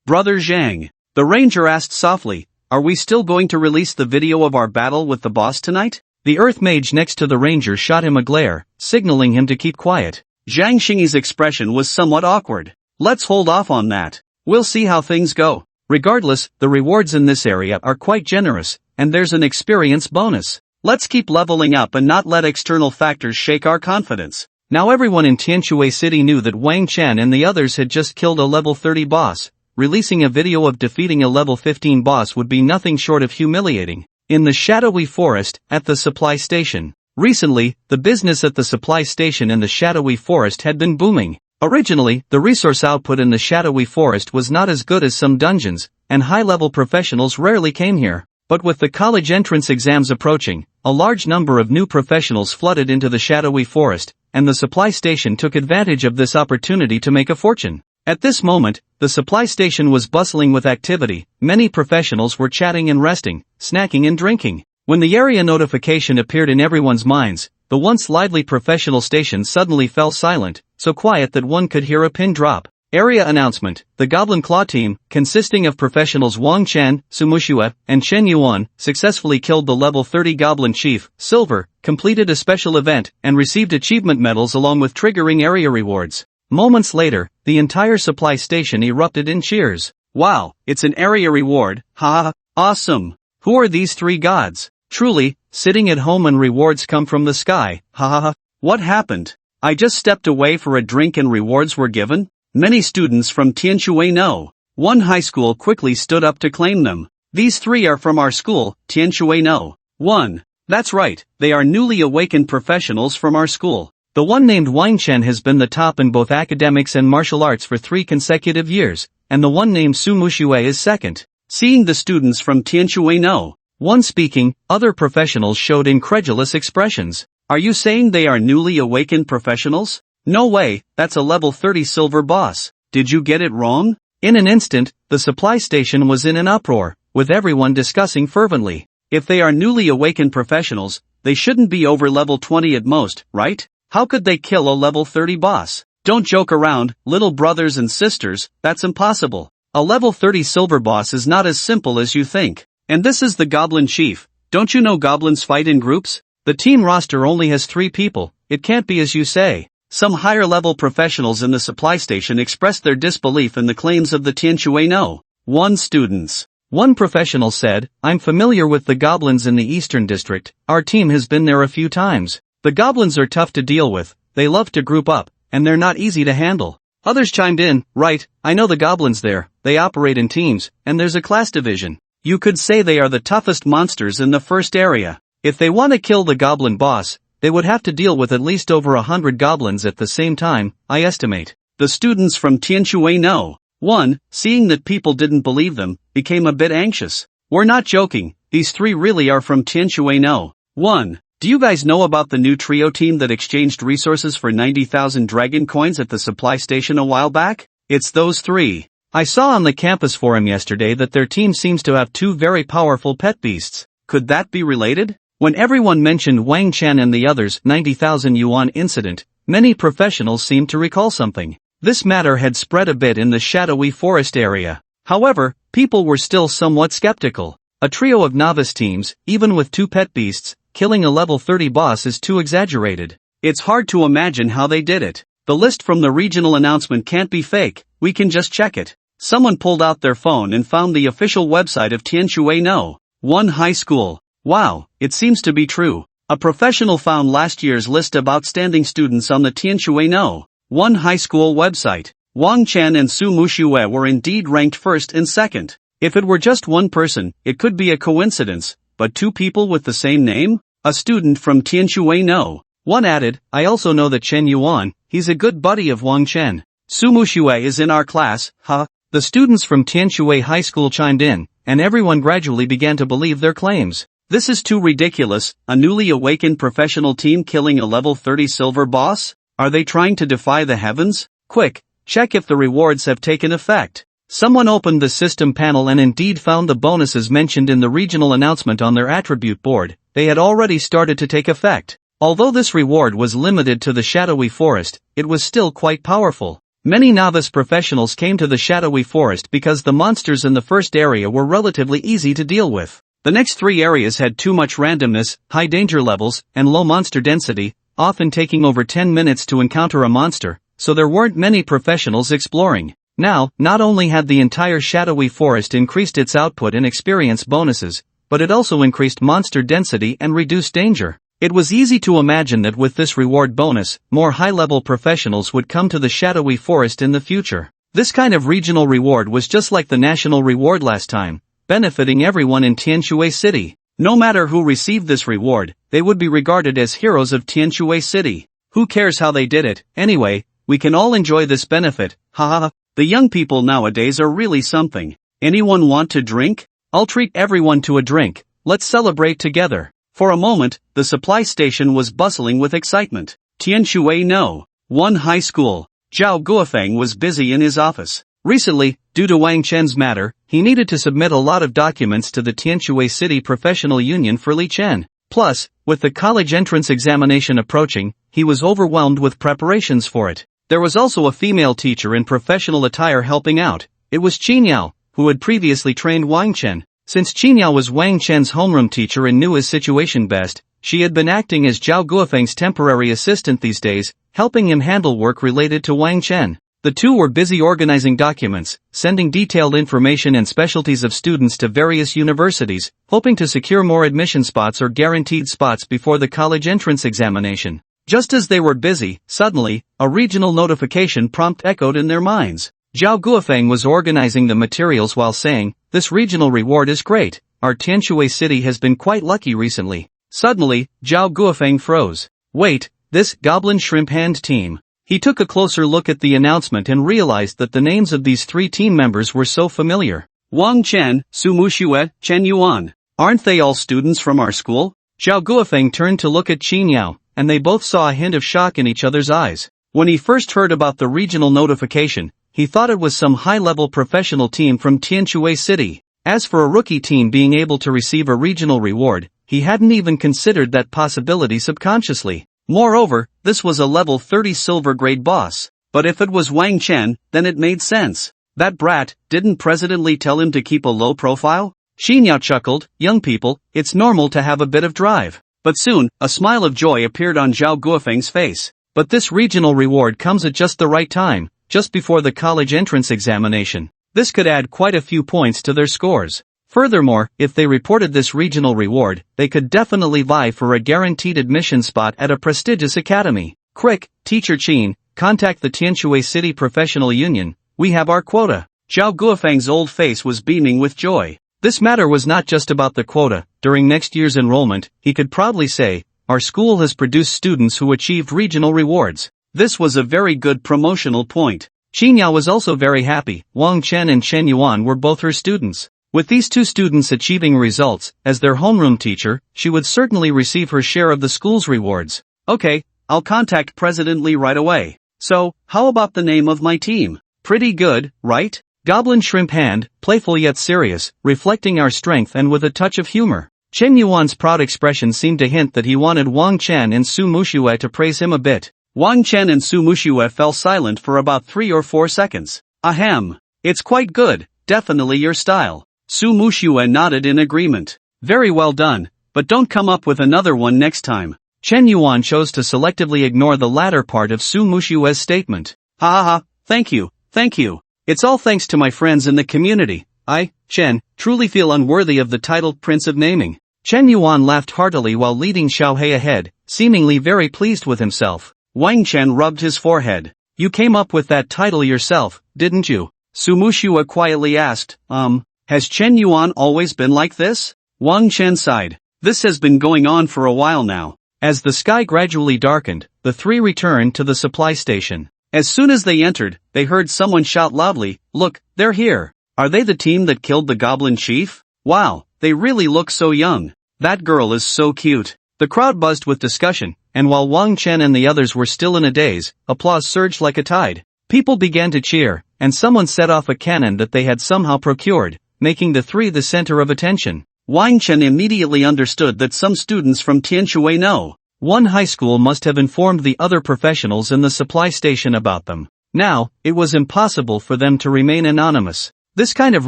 Brother Zhang, the ranger asked softly, are we still going to release the video of our battle with the boss tonight? The earth mage next to the ranger shot him a glare, signaling him to keep quiet. Zhang Xingyi's expression was somewhat awkward. Let's hold off on that. We'll see how things go. Regardless, the rewards in this area are quite generous, and there's an experience bonus. Let's keep leveling up and not let external factors shake our confidence. Now everyone in Tianshui City knew that Wang Chen and the others had just killed a level 30 boss. Releasing a video of defeating a level 15 boss would be nothing short of humiliating. In the shadowy forest, at the supply station. Recently, the business at the supply station and the shadowy forest had been booming. Originally, the resource output in the shadowy forest was not as good as some dungeons, and high-level professionals rarely came here. But with the college entrance exams approaching, a large number of new professionals flooded into the shadowy forest, and the supply station took advantage of this opportunity to make a fortune. At this moment, the supply station was bustling with activity. Many professionals were chatting and resting, snacking and drinking. When the area notification appeared in everyone's minds, the once lively professional station suddenly fell silent, so quiet that one could hear a pin drop. Area announcement: the Goblin Claw team, consisting of professionals Wang Chen, Sumushue, and Chen Yuan, successfully killed the level 30 Goblin Chief, Silver, completed a special event, and received achievement medals along with triggering area rewards. Moments later, the entire supply station erupted in cheers. Wow, it's an area reward, haha, awesome. Who are these three gods? Truly, sitting at home and rewards come from the sky, haha. What happened? I just stepped away for a drink and rewards were given? Many students from Tianshui No. 1 high school quickly stood up to claim them. These three are from our school, Tianshui No. 1. That's right, they are newly awakened professionals from our school. The one named Wang Chen has been the top in both academics and martial arts for 3 consecutive years, and the one named Su Mushue is second. Seeing the students from Tianshui No. 1 speaking, other professionals showed incredulous expressions. Are you saying they are newly awakened professionals? No way, that's a level 30 silver boss. Did you get it wrong? In an instant, the supply station was in an uproar, with everyone discussing fervently. If they are newly awakened professionals, they shouldn't be over level 20 at most, right? How could they kill a level 30 boss? Don't joke around, little brothers and sisters, that's impossible. A level 30 silver boss is not as simple as you think. And this is the Goblin Chief. Don't you know goblins fight in groups? The team roster only has 3 people, it can't be as you say. Some higher-level professionals in the supply station expressed their disbelief in the claims of the Tianshui No. 1 students. One professional said, I'm familiar with the goblins in the Eastern District, our team has been there a few times. The goblins are tough to deal with, they love to group up, and they're not easy to handle. Others chimed in, right, I know the goblins there, they operate in teams, and there's a class division. You could say they are the toughest monsters in the first area. If they want to kill the goblin boss, they would have to deal with at least over 100 goblins at the same time, I estimate. The students from Tianshui No. 1, seeing that people didn't believe them, became a bit anxious. We're not joking, these 3 really are from Tianshui No. 1. Do you guys know about the new trio team that exchanged resources for 90,000 dragon coins at the supply station a while back? It's those 3. I saw on the campus forum yesterday that their team seems to have 2 very powerful pet beasts. Could that be related? When everyone mentioned Wang Chen and the others' 90,000 yuan incident, many professionals seemed to recall something. This matter had spread a bit in the shadowy forest area. However, people were still somewhat skeptical. A trio of novice teams, even with 2 pet beasts, killing a level 30 boss is too exaggerated. It's hard to imagine how they did it. The list from the regional announcement can't be fake, we can just check it. Someone pulled out their phone and found the official website of Tianshui No. 1 High School. Wow, it seems to be true. A professional found last year's list of outstanding students on the Tianshui No. 1 High School website. Wang Chen and Su Mushue were indeed ranked first and second. If it were just one person, it could be a coincidence, but 2 people with the same name? A student from Tianshui No. 1 added, I also know that Chen Yuan, he's a good buddy of Wang Chen. Su Mushue is in our class, huh? The students from Tianshui High School chimed in, and everyone gradually began to believe their claims. This is too ridiculous, a newly awakened professional team killing a level 30 silver boss? Are they trying to defy the heavens? Quick, check if the rewards have taken effect. Someone opened the system panel and indeed found the bonuses mentioned in the regional announcement on their attribute board. They had already started to take effect. Although this reward was limited to the shadowy forest, it was still quite powerful. Many novice professionals came to the shadowy forest because the monsters in the first area were relatively easy to deal with. The next 3 areas had too much randomness, high danger levels, and low monster density, often taking over 10 minutes to encounter a monster, so there weren't many professionals exploring. Now, not only had the entire shadowy forest increased its output and experience bonuses, but it also increased monster density and reduced danger. It was easy to imagine that with this reward bonus, more high-level professionals would come to the shadowy forest in the future. This kind of regional reward was just like the national reward last time, benefiting everyone in Tianshui City. No matter who received this reward, they would be regarded as heroes of Tianshui City. Who cares how they did it, anyway, we can all enjoy this benefit, haha. The young people nowadays are really something. Anyone want to drink? I'll treat everyone to a drink, let's celebrate together. For a moment, the supply station was bustling with excitement. Tianshui No. 1 High School. Zhao Guofeng was busy in his office. Recently, due to Wang Chen's matter, he needed to submit a lot of documents to the Tianshui City Professional Union for Li Chen. Plus, with the college entrance examination approaching, he was overwhelmed with preparations for it. There was also a female teacher in professional attire helping out. It was Qinyao, who had previously trained Wang Chen. Since Qinyao was Wang Chen's homeroom teacher and knew his situation best, she had been acting as Zhao Guofeng's temporary assistant these days, helping him handle work related to Wang Chen. The two were busy organizing documents, sending detailed information and specialties of students to various universities, hoping to secure more admission spots or guaranteed spots before the college entrance examination. Just as they were busy, suddenly, a regional notification prompt echoed in their minds. Zhao Guofeng was organizing the materials while saying, "This regional reward is great. Our Tianshui City has been quite lucky recently." Suddenly, Zhao Guofeng froze. Wait, this Goblin Shrimp Hand team. He took a closer look at the announcement and realized that the names of these three team members were so familiar. Wang Chen, Su Muxue, Chen Yuan. Aren't they all students from our school? Zhao Guofeng turned to look at Qinyao, and they both saw a hint of shock in each other's eyes. When he first heard about the regional notification, he thought it was some high-level professional team from Tianshui City. As for a rookie team being able to receive a regional reward, he hadn't even considered that possibility subconsciously. Moreover, this was a level 30 silver grade boss. But if it was Wang Chen, then it made sense. That brat, didn't President Li tell him to keep a low profile? Qinyao chuckled, young people, it's normal to have a bit of drive. But soon, a smile of joy appeared on Zhao Guofeng's face. But this regional reward comes at just the right time, just before the college entrance examination. This could add quite a few points to their scores. Furthermore, if they reported this regional reward, they could definitely vie for a guaranteed admission spot at a prestigious academy. Quick, Teacher Qin, contact the Tianshui City Professional Union, we have our quota. Zhao Guofeng's old face was beaming with joy. This matter was not just about the quota. During next year's enrollment, he could proudly say, our school has produced students who achieved regional rewards. This was a very good promotional point. Qinyao was also very happy. Wang Chen and Chen Yuan were both her students. With these two students achieving results, as their homeroom teacher, she would certainly receive her share of the school's rewards. Okay, I'll contact President Li right away. So, how about the name of my team? Pretty good, right? Goblin Shrimp Hand, playful yet serious, reflecting our strength and with a touch of humor. Chen Yuan's proud expression seemed to hint that he wanted Wang Chen and Su Muxue to praise him a bit. Wang Chen and Su Muxue fell silent for about 3 or 4 seconds. Ahem. It's quite good, definitely your style. Su Muxue nodded in agreement. Very well done, but don't come up with another one next time. Chen Yuan chose to selectively ignore the latter part of Su Muxue's statement. Ha ha ha, thank you. It's all thanks to my friends in the community. I, Chen, truly feel unworthy of the title Prince of Naming. Chen Yuan laughed heartily while leading Xiaohei ahead, seemingly very pleased with himself. Wang Chen rubbed his forehead. You came up with that title yourself, didn't you? Su Muxue quietly asked, has Chen Yuan always been like this? Wang Chen sighed. This has been going on for a while now. As the sky gradually darkened, the three returned to the supply station. As soon as they entered, they heard someone shout loudly, look, they're here. Are they the team that killed the Goblin Chief? Wow, they really look so young. That girl is so cute. The crowd buzzed with discussion, and while Wang Chen and the others were still in a daze, applause surged like a tide. People began to cheer, and someone set off a cannon that they had somehow procured, making the three the center of attention. Wang Chen immediately understood that some students from Tianshui No. 1 High School must have informed the other professionals in the supply station about them. Now, it was impossible for them to remain anonymous. This kind of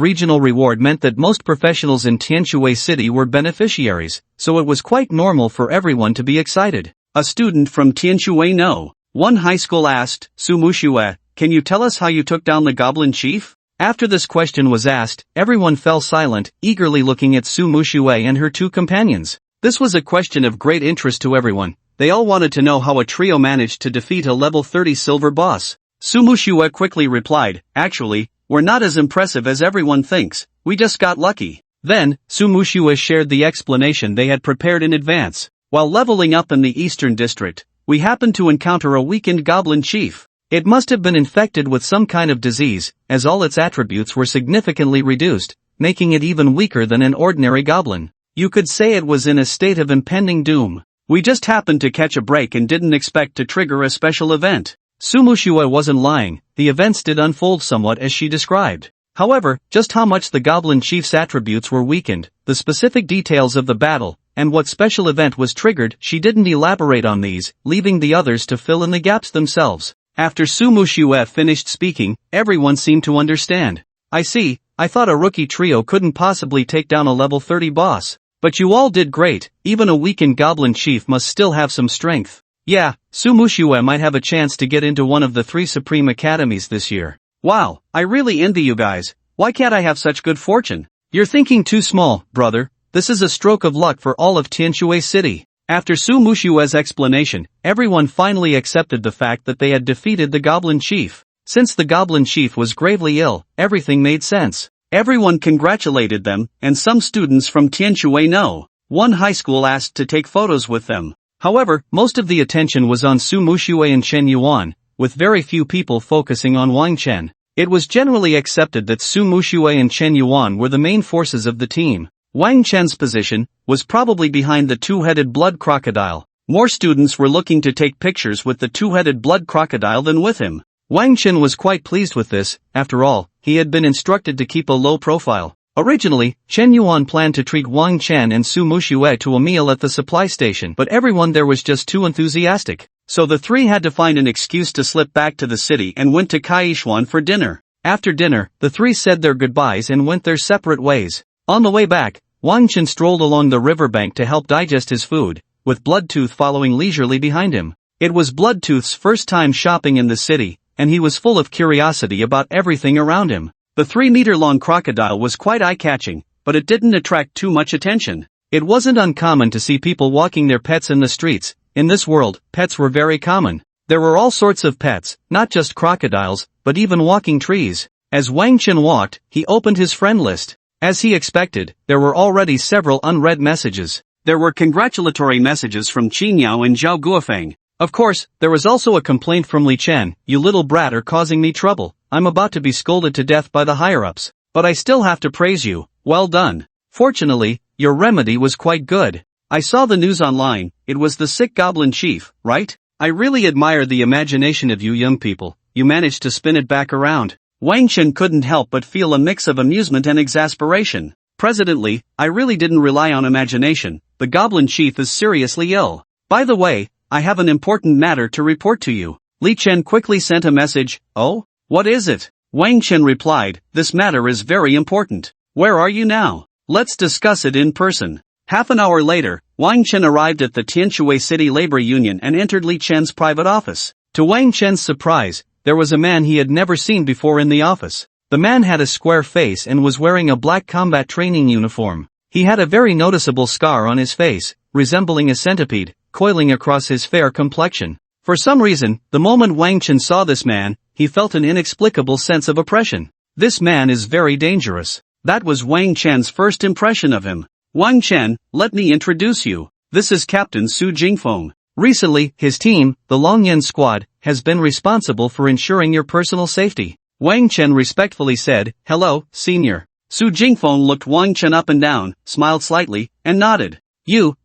regional reward meant that most professionals in Tianshui City were beneficiaries, so it was quite normal for everyone to be excited. A student from Tianxue No. 1 high school asked, Su Mushue, can you tell us how you took down the goblin chief? After this question was asked, everyone fell silent, eagerly looking at Su Mushue and her two companions. This was a question of great interest to everyone. They all wanted to know how a trio managed to defeat a level 30 silver boss. Su Mushue quickly replied, actually, we're not as impressive as everyone thinks, we just got lucky. Then, Su Mushue shared the explanation they had prepared in advance. While leveling up in the Eastern District, we happened to encounter a weakened goblin chief. It must have been infected with some kind of disease, as all its attributes were significantly reduced, making it even weaker than an ordinary goblin. You could say it was in a state of impending doom. We just happened to catch a break and didn't expect to trigger a special event. Su Mushue wasn't lying, the events did unfold somewhat as she described. However, just how much the goblin chief's attributes were weakened, the specific details of the battle, and what special event was triggered, she didn't elaborate on these, leaving the others to fill in the gaps themselves. After Su Mushue finished speaking, everyone seemed to understand. I see, I thought a rookie trio couldn't possibly take down a level 30 boss. But you all did great, even a weakened goblin chief must still have some strength. Yeah, Su Mushue might have a chance to get into one of the 3 Supreme Academies this year. Wow, I really envy you guys, why can't I have such good fortune? You're thinking too small, brother, this is a stroke of luck for all of Tianxue City. After Su Mushue's explanation, everyone finally accepted the fact that they had defeated the goblin chief. Since the goblin chief was gravely ill, everything made sense. Everyone congratulated them, and some students from Tianxue No. 1 high school asked to take photos with them. However, most of the attention was on Su Mushue and Chen Yuan, with very few people focusing on Wang Chen. It was generally accepted that Su Mushue and Chen Yuan were the main forces of the team. Wang Chen's position was probably behind the two-headed blood crocodile. More students were looking to take pictures with the two-headed blood crocodile than with him. Wang Chen was quite pleased with this, after all, he had been instructed to keep a low profile. Originally, Chen Yuan planned to treat Wang Chen and Su Mushue to a meal at the supply station, but everyone there was just too enthusiastic. So the 3 had to find an excuse to slip back to the city and went to Kaishuan for dinner. After dinner, the 3 said their goodbyes and went their separate ways. On the way back, Wang Chen strolled along the riverbank to help digest his food, with Bloodtooth following leisurely behind him. It was Bloodtooth's first time shopping in the city, and he was full of curiosity about everything around him. The 3-meter-long crocodile was quite eye-catching, but it didn't attract too much attention. It wasn't uncommon to see people walking their pets in the streets. In this world, pets were very common. There were all sorts of pets, not just crocodiles, but even walking trees. As Wang Chen walked, he opened his friend list. As he expected, there were already several unread messages. There were congratulatory messages from Qin Yao and Zhao Guofeng. Of course, there was also a complaint from Li Chen, you little brat are causing me trouble, I'm about to be scolded to death by the higher-ups. But I still have to praise you, well done. Fortunately, your remedy was quite good. I saw the news online, it was the sick goblin chief, right? I really admire the imagination of you young people, you managed to spin it back around. Wang Chen couldn't help but feel a mix of amusement and exasperation. President, I really didn't rely on imagination, the goblin chief is seriously ill. By the way, I have an important matter to report to you. Li Chen quickly sent a message, oh? What is it? Wang Chen replied, this matter is very important. Where are you now? Let's discuss it in person. Half an hour later, Wang Chen arrived at the Tianxue City Labor Union and entered Li Chen's private office. To Wang Chen's surprise, there was a man he had never seen before in the office. The man had a square face and was wearing a black combat training uniform. He had a very noticeable scar on his face, resembling a centipede, coiling across his fair complexion. For some reason, the moment Wang Chen saw this man, he felt an inexplicable sense of oppression. This man is very dangerous. That was Wang Chen's first impression of him. Wang Chen, let me introduce you. This is Captain Su Jingfeng. Recently, his team, the Longyan Squad, has been responsible for ensuring your personal safety. Wang Chen respectfully said, hello, senior. Su Jingfeng looked Wang Chen up and down, smiled slightly, and nodded.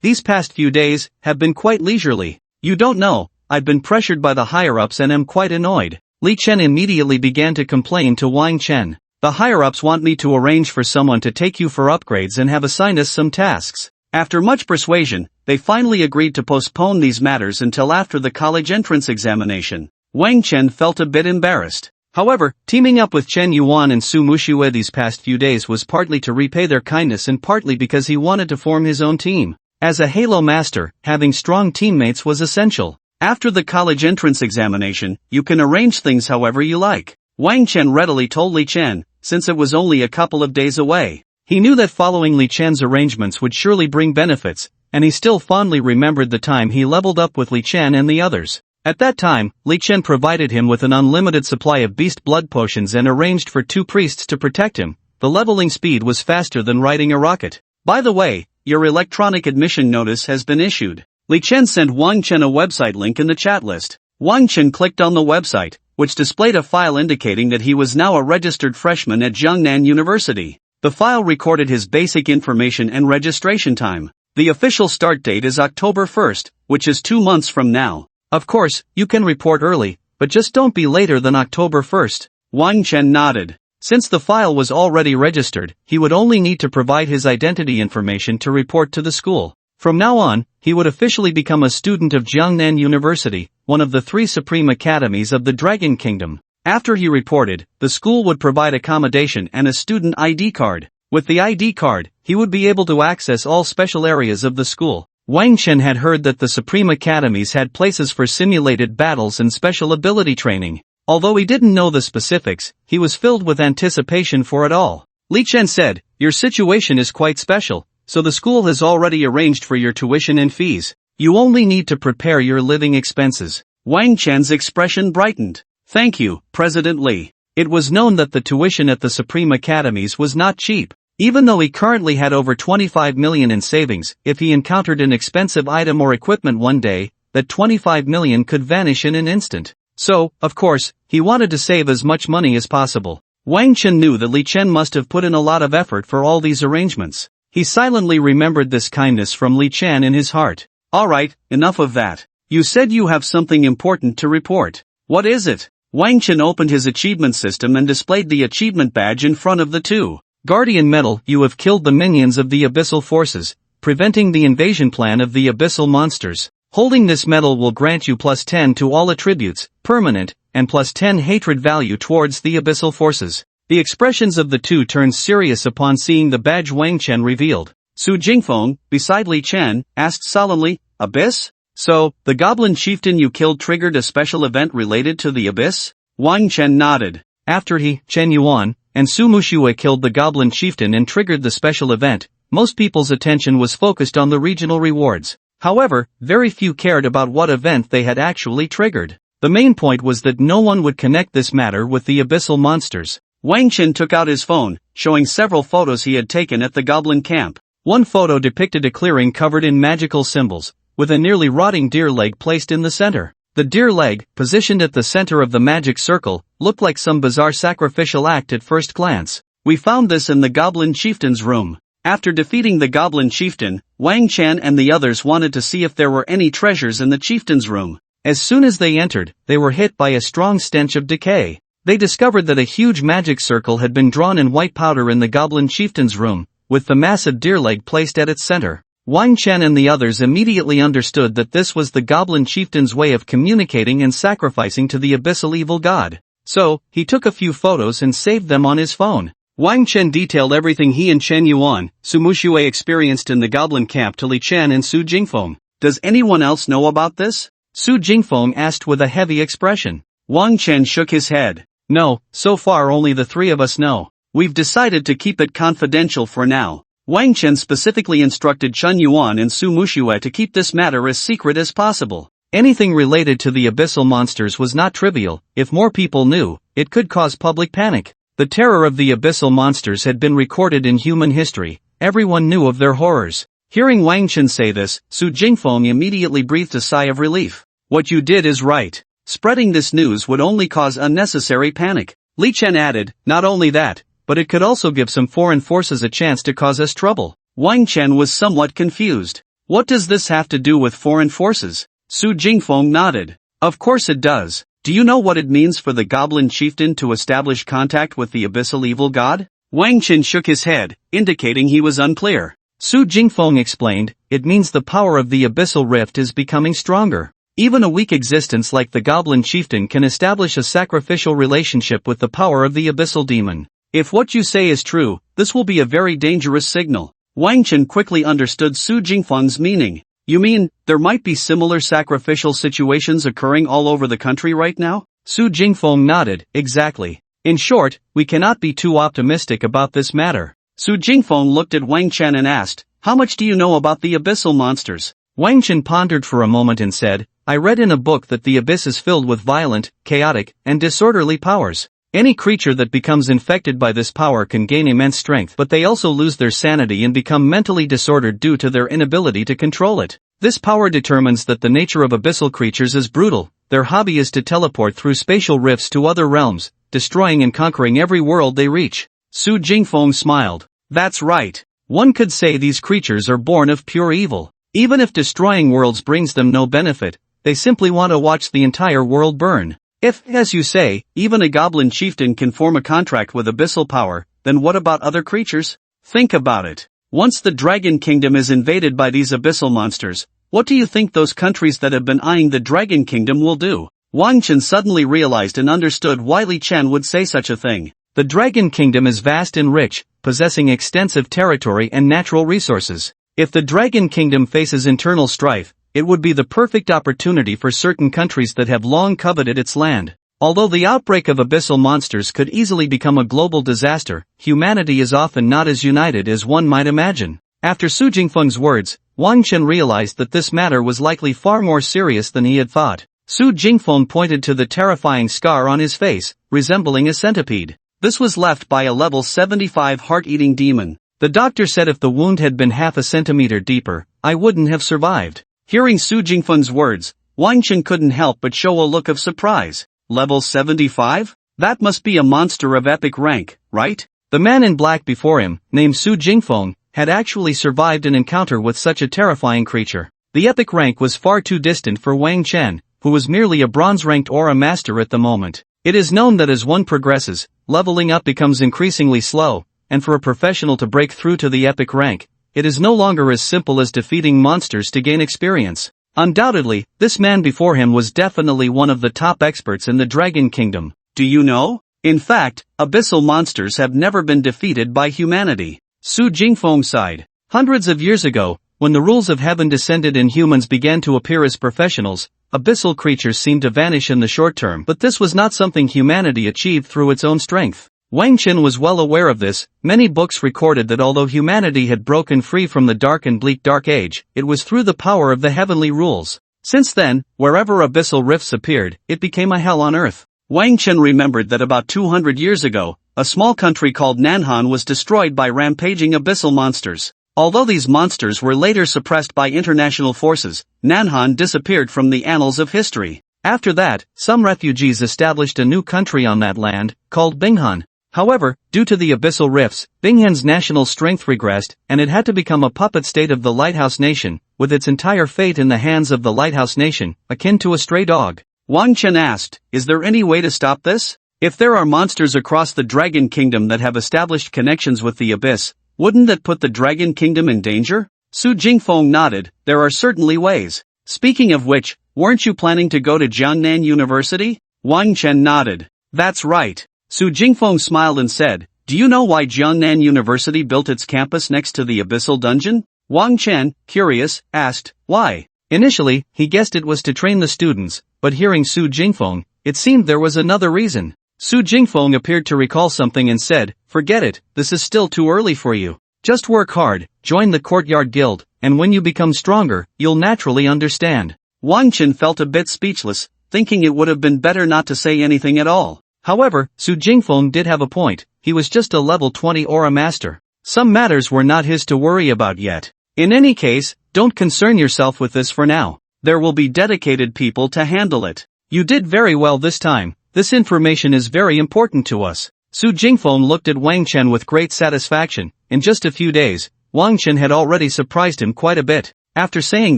These past few days, have been quite leisurely. You don't know, I've been pressured by the higher-ups and am quite annoyed. Li Chen immediately began to complain to Wang Chen. The higher-ups want me to arrange for someone to take you for upgrades and have assigned us some tasks. After much persuasion, they finally agreed to postpone these matters until after the college entrance examination. Wang Chen felt a bit embarrassed. However, teaming up with Chen Yuan and Su Mushue these past few days was partly to repay their kindness and partly because he wanted to form his own team. As a Halo master, having strong teammates was essential. After the college entrance examination, you can arrange things however you like. Wang Chen readily told Li Chen, since it was only a couple of days away. He knew that following Li Chen's arrangements would surely bring benefits, and he still fondly remembered the time he leveled up with Li Chen and the others. At that time, Li Chen provided him with an unlimited supply of beast blood potions and arranged for 2 priests to protect him. The leveling speed was faster than riding a rocket. By the way, your electronic admission notice has been issued. Li Chen sent Wang Chen a website link in the chat list. Wang Chen clicked on the website, which displayed a file indicating that he was now a registered freshman at Jiangnan University. The file recorded his basic information and registration time. The official start date is October 1st, which is 2 months from now. Of course, you can report early, but just don't be later than October 1st. Wang Chen nodded. Since the file was already registered, he would only need to provide his identity information to report to the school. From now on, he would officially become a student of Jiangnan University, one of the 3 supreme academies of the Dragon Kingdom. After he reported, the school would provide accommodation and a student ID card. With the ID card, he would be able to access all special areas of the school. Wang Chen had heard that the supreme academies had places for simulated battles and special ability training. Although he didn't know the specifics, he was filled with anticipation for it all. Li Chen said, "Your situation is quite special, so the school has already arranged for your tuition and fees. You only need to prepare your living expenses." Wang Chen's expression brightened. "Thank you, President Li." It was known that the tuition at the Supreme Academies was not cheap. Even though he currently had over 25 million in savings, if he encountered an expensive item or equipment one day, that 25 million could vanish in an instant. So, of course, he wanted to save as much money as possible. Wang Chen knew that Li Chen must have put in a lot of effort for all these arrangements. He silently remembered this kindness from Li Chen in his heart. "Alright, enough of that. You said you have something important to report. What is it?" Wang Chen opened his achievement system and displayed the achievement badge in front of the 2. Guardian Medal. You have killed the minions of the Abyssal Forces, preventing the invasion plan of the Abyssal Monsters. Holding this medal will grant you +10 to all attributes, permanent, and +10 hatred value towards the Abyssal Forces. The expressions of the 2 turned serious upon seeing the badge Wang Chen revealed. Su Jingfeng, beside Li Chen, asked solemnly, "Abyss? So, the goblin chieftain you killed triggered a special event related to the Abyss?" Wang Chen nodded. After he, Chen Yuan, and Su Mushue killed the goblin chieftain and triggered the special event, most people's attention was focused on the regional rewards. However, very few cared about what event they had actually triggered. The main point was that no one would connect this matter with the Abyssal Monsters. Wang Chen took out his phone, showing several photos he had taken at the goblin camp. One photo depicted a clearing covered in magical symbols, with a nearly rotting deer leg placed in the center. The deer leg, positioned at the center of the magic circle, looked like some bizarre sacrificial act at first glance. "We found this in the goblin chieftain's room." After defeating the goblin chieftain, Wang Chen and the others wanted to see if there were any treasures in the chieftain's room. As soon as they entered, they were hit by a strong stench of decay. They discovered that a huge magic circle had been drawn in white powder in the goblin chieftain's room, with the massive deer leg placed at its center. Wang Chen and the others immediately understood that this was the goblin chieftain's way of communicating and sacrificing to the abyssal evil god. So, he took a few photos and saved them on his phone. Wang Chen detailed everything he and Chen Yuan, Su Mushue experienced in the goblin camp to Li Chen and Su Jingfeng. "Does anyone else know about this?" Su Jingfeng asked with a heavy expression. Wang Chen shook his head. "No, so far only the 3 of us know. We've decided to keep it confidential for now." Wang Chen specifically instructed Chen Yuan and Su Mushue to keep this matter as secret as possible. Anything related to the abyssal monsters was not trivial. If more people knew, it could cause public panic. The terror of the abyssal monsters had been recorded in human history. Everyone knew of their horrors. Hearing Wang Chen say this, Su Jingfeng immediately breathed a sigh of relief. "What you did is right. Spreading this news would only cause unnecessary panic." Li Chen added, "Not only that, but it could also give some foreign forces a chance to cause us trouble." Wang Chen was somewhat confused. "What does this have to do with foreign forces?" Su Jingfeng nodded. "Of course it does. Do you know what it means for the goblin chieftain to establish contact with the abyssal evil god?" Wang Chen shook his head, indicating he was unclear. Su Jingfeng explained, "It means the power of the abyssal rift is becoming stronger. Even a weak existence like the goblin chieftain can establish a sacrificial relationship with the power of the abyssal demon. If what you say is true, this will be a very dangerous signal." Wang Chen quickly understood Su Jingfeng's meaning. You mean, there might be similar sacrificial situations occurring all over the country right now? Su Jingfeng nodded, exactly. In short, we cannot be too optimistic about this matter. Su Jingfeng looked at Wang Chen and asked, how much do you know about the abyssal monsters? Wang Chen pondered for a moment and said, I read in a book that the abyss is filled with violent, chaotic, and disorderly powers. Any creature that becomes infected by this power can gain immense strength, but they also lose their sanity and become mentally disordered due to their inability to control it. This power determines that the nature of abyssal creatures is brutal. Their hobby is to teleport through spatial rifts to other realms, destroying and conquering every world they reach. Su Jingfeng smiled. That's right. One could say these creatures are born of pure evil. Even if destroying worlds brings them no benefit, they simply want to watch the entire world burn. If, as you say, even a goblin chieftain can form a contract with abyssal power, then what about other creatures? Think about it. Once the Dragon Kingdom is invaded by these abyssal monsters, what do you think those countries that have been eyeing the Dragon Kingdom will do? Wang Chen suddenly realized and understood why Li Chen would say such a thing. The Dragon Kingdom is vast and rich, possessing extensive territory and natural resources. If the Dragon Kingdom faces internal strife, it would be the perfect opportunity for certain countries that have long coveted its land. Although the outbreak of abyssal monsters could easily become a global disaster, humanity is often not as united as one might imagine. After Su Jingfeng's words, Wang Chen realized that this matter was likely far more serious than he had thought. Su Jingfeng pointed to the terrifying scar on his face, resembling a centipede. This was left by a level 75 heart-eating demon. The doctor said if the wound had been half a centimeter deeper, I wouldn't have survived. Hearing Su Jingfeng's words, Wang Chen couldn't help but show a look of surprise. Level 75? That must be a monster of epic rank, right? The man in black before him, named Su Jingfeng, had actually survived an encounter with such a terrifying creature. The epic rank was far too distant for Wang Chen, who was merely a bronze-ranked aura master at the moment. It is known that as one progresses, leveling up becomes increasingly slow, and for a professional to break through to the epic rank, it is no longer as simple as defeating monsters to gain experience. Undoubtedly, this man before him was definitely one of the top experts in the Dragon Kingdom. Do you know? In fact, abyssal monsters have never been defeated by humanity. Su Jingfeng sighed. Hundreds of years ago, when the rules of heaven descended and humans began to appear as professionals, abyssal creatures seemed to vanish in the short term, but this was not something humanity achieved through its own strength. Wang Chen was well aware of this. Many books recorded that although humanity had broken free from the dark and bleak Dark Age, it was through the power of the heavenly rules. Since then, wherever abyssal rifts appeared, it became a hell on earth. Wang Chen remembered that about 200 years ago, a small country called Nanhan was destroyed by rampaging abyssal monsters. Although these monsters were later suppressed by international forces, Nanhan disappeared from the annals of history. After that, some refugees established a new country on that land, called Binghan. However, due to the abyssal rifts, Binghan's national strength regressed, and it had to become a puppet state of the Lighthouse Nation, with its entire fate in the hands of the Lighthouse Nation, akin to a stray dog. Wang Chen asked, is there any way to stop this? If there are monsters across the Dragon Kingdom that have established connections with the abyss, wouldn't that put the Dragon Kingdom in danger? Su Jingfeng nodded, there are certainly ways. Speaking of which, weren't you planning to go to Jiangnan University? Wang Chen nodded. That's right. Su Jingfeng smiled and said, do you know why Jiangnan University built its campus next to the abyssal dungeon? Wang Chen, curious, asked, why? Initially, he guessed it was to train the students, but hearing Su Jingfeng, it seemed there was another reason. Su Jingfeng appeared to recall something and said, forget it, this is still too early for you. Just work hard, join the courtyard guild, and when you become stronger, you'll naturally understand. Wang Chen felt a bit speechless, thinking it would have been better not to say anything at all. However, Su Jingfeng did have a point. He was just a level 20 aura master. Some matters were not his to worry about yet. In any case, don't concern yourself with this for now. There will be dedicated people to handle it. You did very well this time. This information is very important to us. Su Jingfeng looked at Wang Chen with great satisfaction. In just a few days, Wang Chen had already surprised him quite a bit. After saying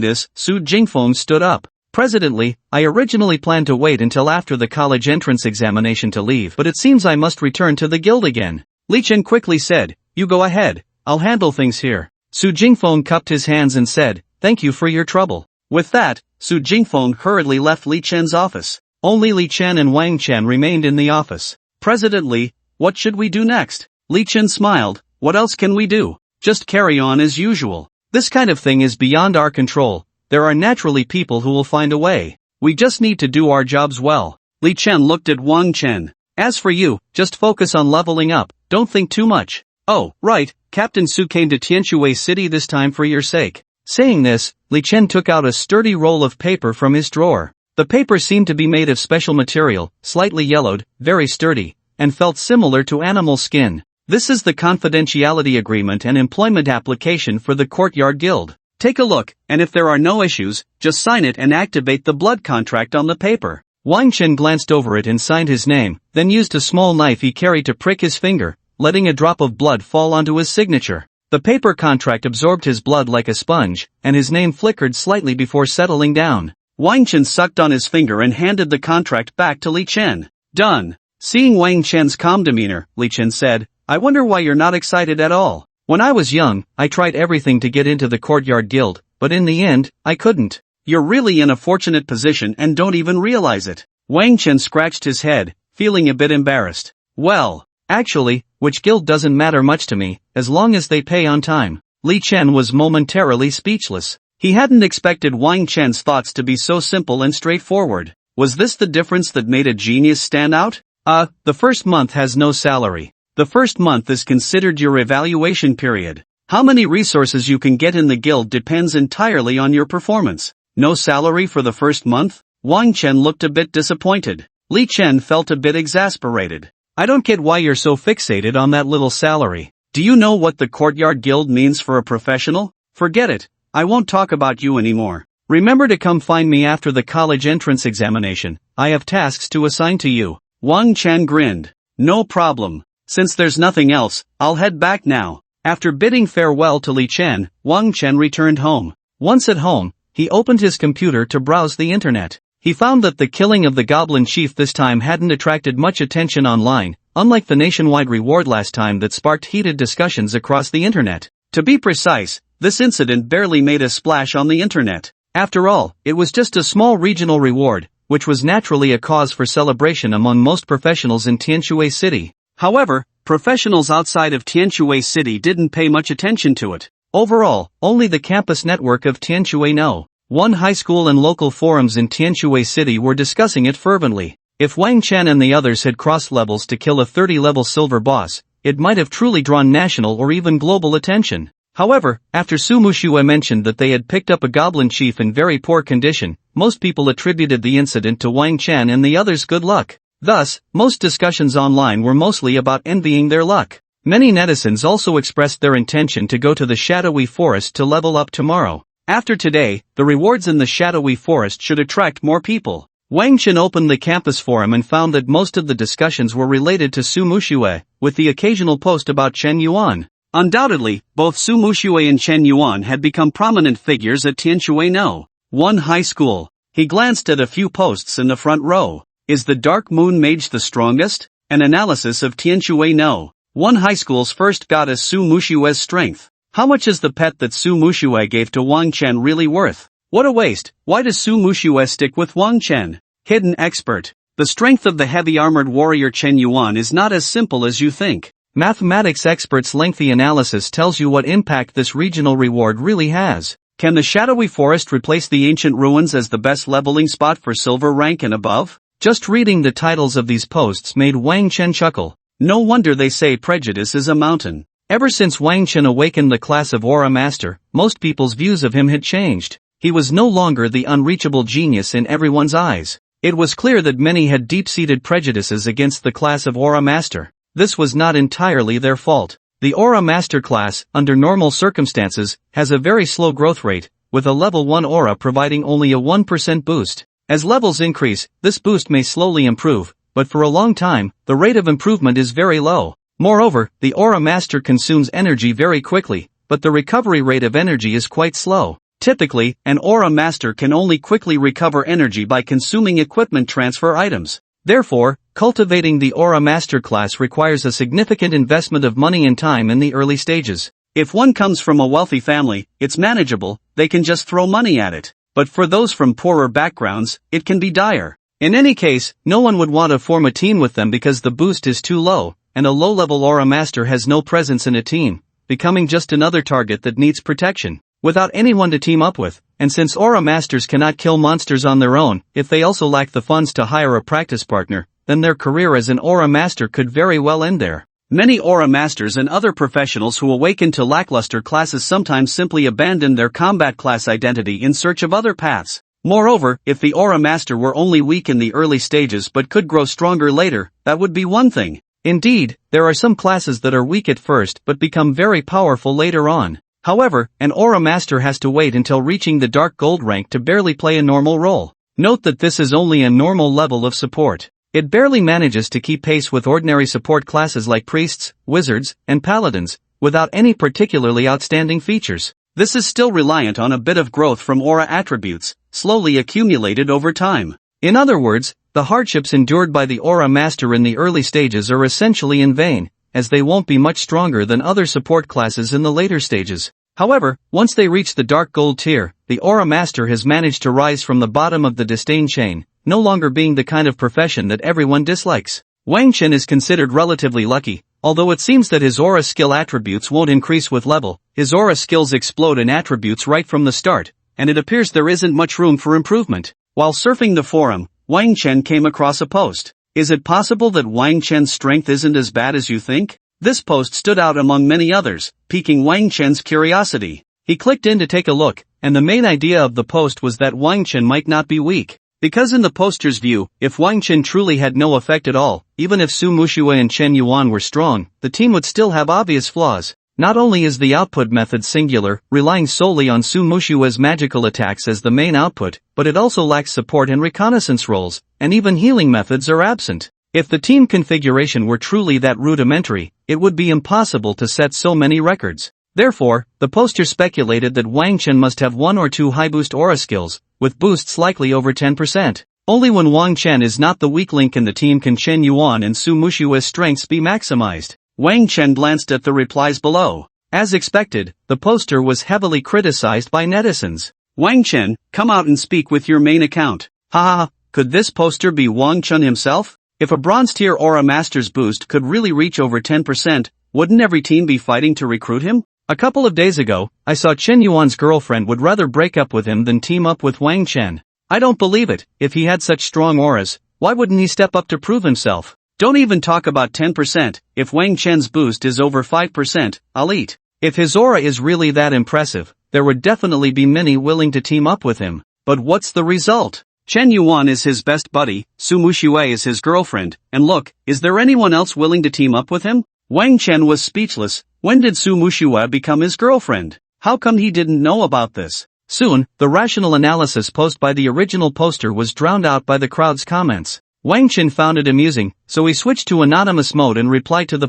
this, Su Jingfeng stood up. Presently, I originally planned to wait until after the college entrance examination to leave, but it seems I must return to the guild again. Li Chen quickly said, you go ahead, I'll handle things here. Su Jingfeng cupped his hands and said, thank you for your trouble. With that, Su Jingfeng hurriedly left Li Chen's office. Only Li Chen and Wang Chen remained in the office. President Li, what should we do next? Li Chen smiled, what else can we do? Just carry on as usual. This kind of thing is beyond our control. There are naturally people who will find a way. We just need to do our jobs well. Li Chen looked at Wang Chen. As for you, just focus on leveling up, don't think too much. Oh, right, Captain Su came to Tianshui City this time for your sake. Saying this, Li Chen took out a sturdy roll of paper from his drawer. The paper seemed to be made of special material, slightly yellowed, very sturdy, and felt similar to animal skin. This is the confidentiality agreement and employment application for the Courtyard Guild. Take a look, and if there are no issues, just sign it and activate the blood contract on the paper. Wang Chen glanced over it and signed his name, then used a small knife he carried to prick his finger, letting a drop of blood fall onto his signature. The paper contract absorbed his blood like a sponge, and his name flickered slightly before settling down. Wang Chen sucked on his finger and handed the contract back to Li Chen. Done. Seeing Wang Chen's calm demeanor, Li Chen said, I wonder why you're not excited at all. When I was young, I tried everything to get into the Courtyard Guild, but in the end, I couldn't. You're really in a fortunate position and don't even realize it. Wang Chen scratched his head, feeling a bit embarrassed. Well, actually, which guild doesn't matter much to me, as long as they pay on time. Li Chen was momentarily speechless. He hadn't expected Wang Chen's thoughts to be so simple and straightforward. Was this the difference that made a genius stand out? The first month has no salary. The first month is considered your evaluation period. How many resources you can get in the guild depends entirely on your performance. No salary for the first month? Wang Chen looked a bit disappointed. Li Chen felt a bit exasperated. I don't get why you're so fixated on that little salary. Do you know what the Courtyard Guild means for a professional? Forget it. I won't talk about you anymore. Remember to come find me after the college entrance examination. I have tasks to assign to you. Wang Chen grinned. No problem. Since there's nothing else, I'll head back now. After bidding farewell to Li Chen, Wang Chen returned home. Once at home, he opened his computer to browse the internet. He found that the killing of the Goblin Chief this time hadn't attracted much attention online, unlike the nationwide reward last time that sparked heated discussions across the internet. To be precise, this incident barely made a splash on the internet. After all, it was just a small regional reward, which was naturally a cause for celebration among most professionals in Tianshui City. However, professionals outside of Tianshui City didn't pay much attention to it. Overall, only the campus network of Tianshui No. 1 high school and local forums in Tianshui City were discussing it fervently. If Wang Chen and the others had crossed levels to kill a 30-level silver boss, it might have truly drawn national or even global attention. However, after Su Mushue mentioned that they had picked up a goblin chief in very poor condition, most people attributed the incident to Wang Chen and the others' good luck. Thus, most discussions online were mostly about envying their luck. Many netizens also expressed their intention to go to the shadowy forest to level up tomorrow. After today, the rewards in the shadowy forest should attract more people. Wang Chen opened the campus forum and found that most of the discussions were related to Su Mushue, with the occasional post about Chen Yuan. Undoubtedly, both Su Mushue and Chen Yuan had become prominent figures at Tianshui No. 1 high school. He glanced at a few posts in the front row. Is the Dark Moon Mage the strongest? An analysis of Tianshui No. 1 high school's first goddess Su Mushue's strength. How much is the pet that Su Mushue gave to Wang Chen really worth? What a waste. Why does Su Mushue stick with Wang Chen? Hidden expert. The strength of the heavy-armored warrior Chen Yuan is not as simple as you think. Mathematics experts' lengthy analysis tells you what impact this regional reward really has. Can the shadowy forest replace the ancient ruins as the best leveling spot for silver rank and above? Just reading the titles of these posts made Wang Chen chuckle. No wonder they say prejudice is a mountain. Ever since Wang Chen awakened the class of Aura Master, most people's views of him had changed. He was no longer the unreachable genius in everyone's eyes. It was clear that many had deep-seated prejudices against the class of Aura Master. This was not entirely their fault. The Aura Master class, under normal circumstances, has a very slow growth rate, with a level 1 aura providing only a 1% boost. As levels increase, this boost may slowly improve, but for a long time, the rate of improvement is very low. Moreover, the Aura Master consumes energy very quickly, but the recovery rate of energy is quite slow. Typically, an Aura Master can only quickly recover energy by consuming equipment transfer items. Therefore, cultivating the Aura Master class requires a significant investment of money and time in the early stages. If one comes from a wealthy family, it's manageable, they can just throw money at it. But for those from poorer backgrounds, it can be dire. In any case, no one would want to form a team with them because the boost is too low, and a low-level Aura Master has no presence in a team. becoming just another target that needs protection, without anyone to team up with. And since Aura Masters cannot kill monsters on their own, if they also lack the funds to hire a practice partner, then their career as an Aura Master could very well end there. Many Aura Masters and other professionals who awaken to lackluster classes sometimes simply abandon their combat class identity in search of other paths. Moreover, if the Aura Master were only weak in the early stages but could grow stronger later, that would be one thing. Indeed, there are some classes that are weak at first but become very powerful later on. However, an Aura Master has to wait until reaching the Dark Gold rank to barely play a normal role. Note that this is only a normal level of support. It barely manages to keep pace with ordinary support classes like priests, wizards, and paladins, without any particularly outstanding features. This is still reliant on a bit of growth from aura attributes, slowly accumulated over time. In other words, the hardships endured by the Aura Master in the early stages are essentially in vain, as they won't be much stronger than other support classes in the later stages. However, once they reach the Dark Gold tier, the Aura Master has managed to rise from the bottom of the disdain chain, no longer being the kind of profession that everyone dislikes. Wang Chen is considered relatively lucky, although it seems that his aura skill attributes won't increase with level. His aura skills explode in attributes right from the start, and it appears there isn't much room for improvement. While surfing the forum, Wang Chen came across a post. Is it possible that Wang Chen's strength isn't as bad as you think? This post stood out among many others, piquing Wang Chen's curiosity. He clicked in to take a look, and the main idea of the post was that Wang Chen might not be weak. Because in the poster's view, if Wang Chen truly had no effect at all, even if Su Muxue and Chen Yuan were strong, the team would still have obvious flaws. Not only is the output method singular, relying solely on Su Mushue's magical attacks as the main output, but it also lacks support and reconnaissance roles, and even healing methods are absent. If the team configuration were truly that rudimentary, it would be impossible to set so many records. Therefore, the poster speculated that Wang Chen must have one or two high boost aura skills, with boosts likely over 10%. Only when Wang Chen is not the weak link in the team can Chen Yuan and Su Mushue's strengths be maximized. Wang Chen glanced at the replies below. As expected, the poster was heavily criticized by netizens. Wang Chen, come out and speak with your main account. Haha, could this poster be Wang Chen himself? If a bronze tier Aura Master's boost could really reach over 10%, wouldn't every team be fighting to recruit him? A couple of days ago, I saw Chen Yuan's girlfriend would rather break up with him than team up with Wang Chen. I don't believe it. If he had such strong auras, why wouldn't he step up to prove himself? Don't even talk about 10%, if Wang Chen's boost is over 5%, I'll eat. If his aura is really that impressive, there would definitely be many willing to team up with him. But what's the result? Chen Yuan is his best buddy, Su Muxue is his girlfriend, and look, is there anyone else willing to team up with him? Wang Chen was speechless. When did Su Muxue become his girlfriend? How come he didn't know about this? Soon, the rational analysis posed by the original poster was drowned out by the crowd's comments. Wang Chen found it amusing, so he switched to anonymous mode and replied to the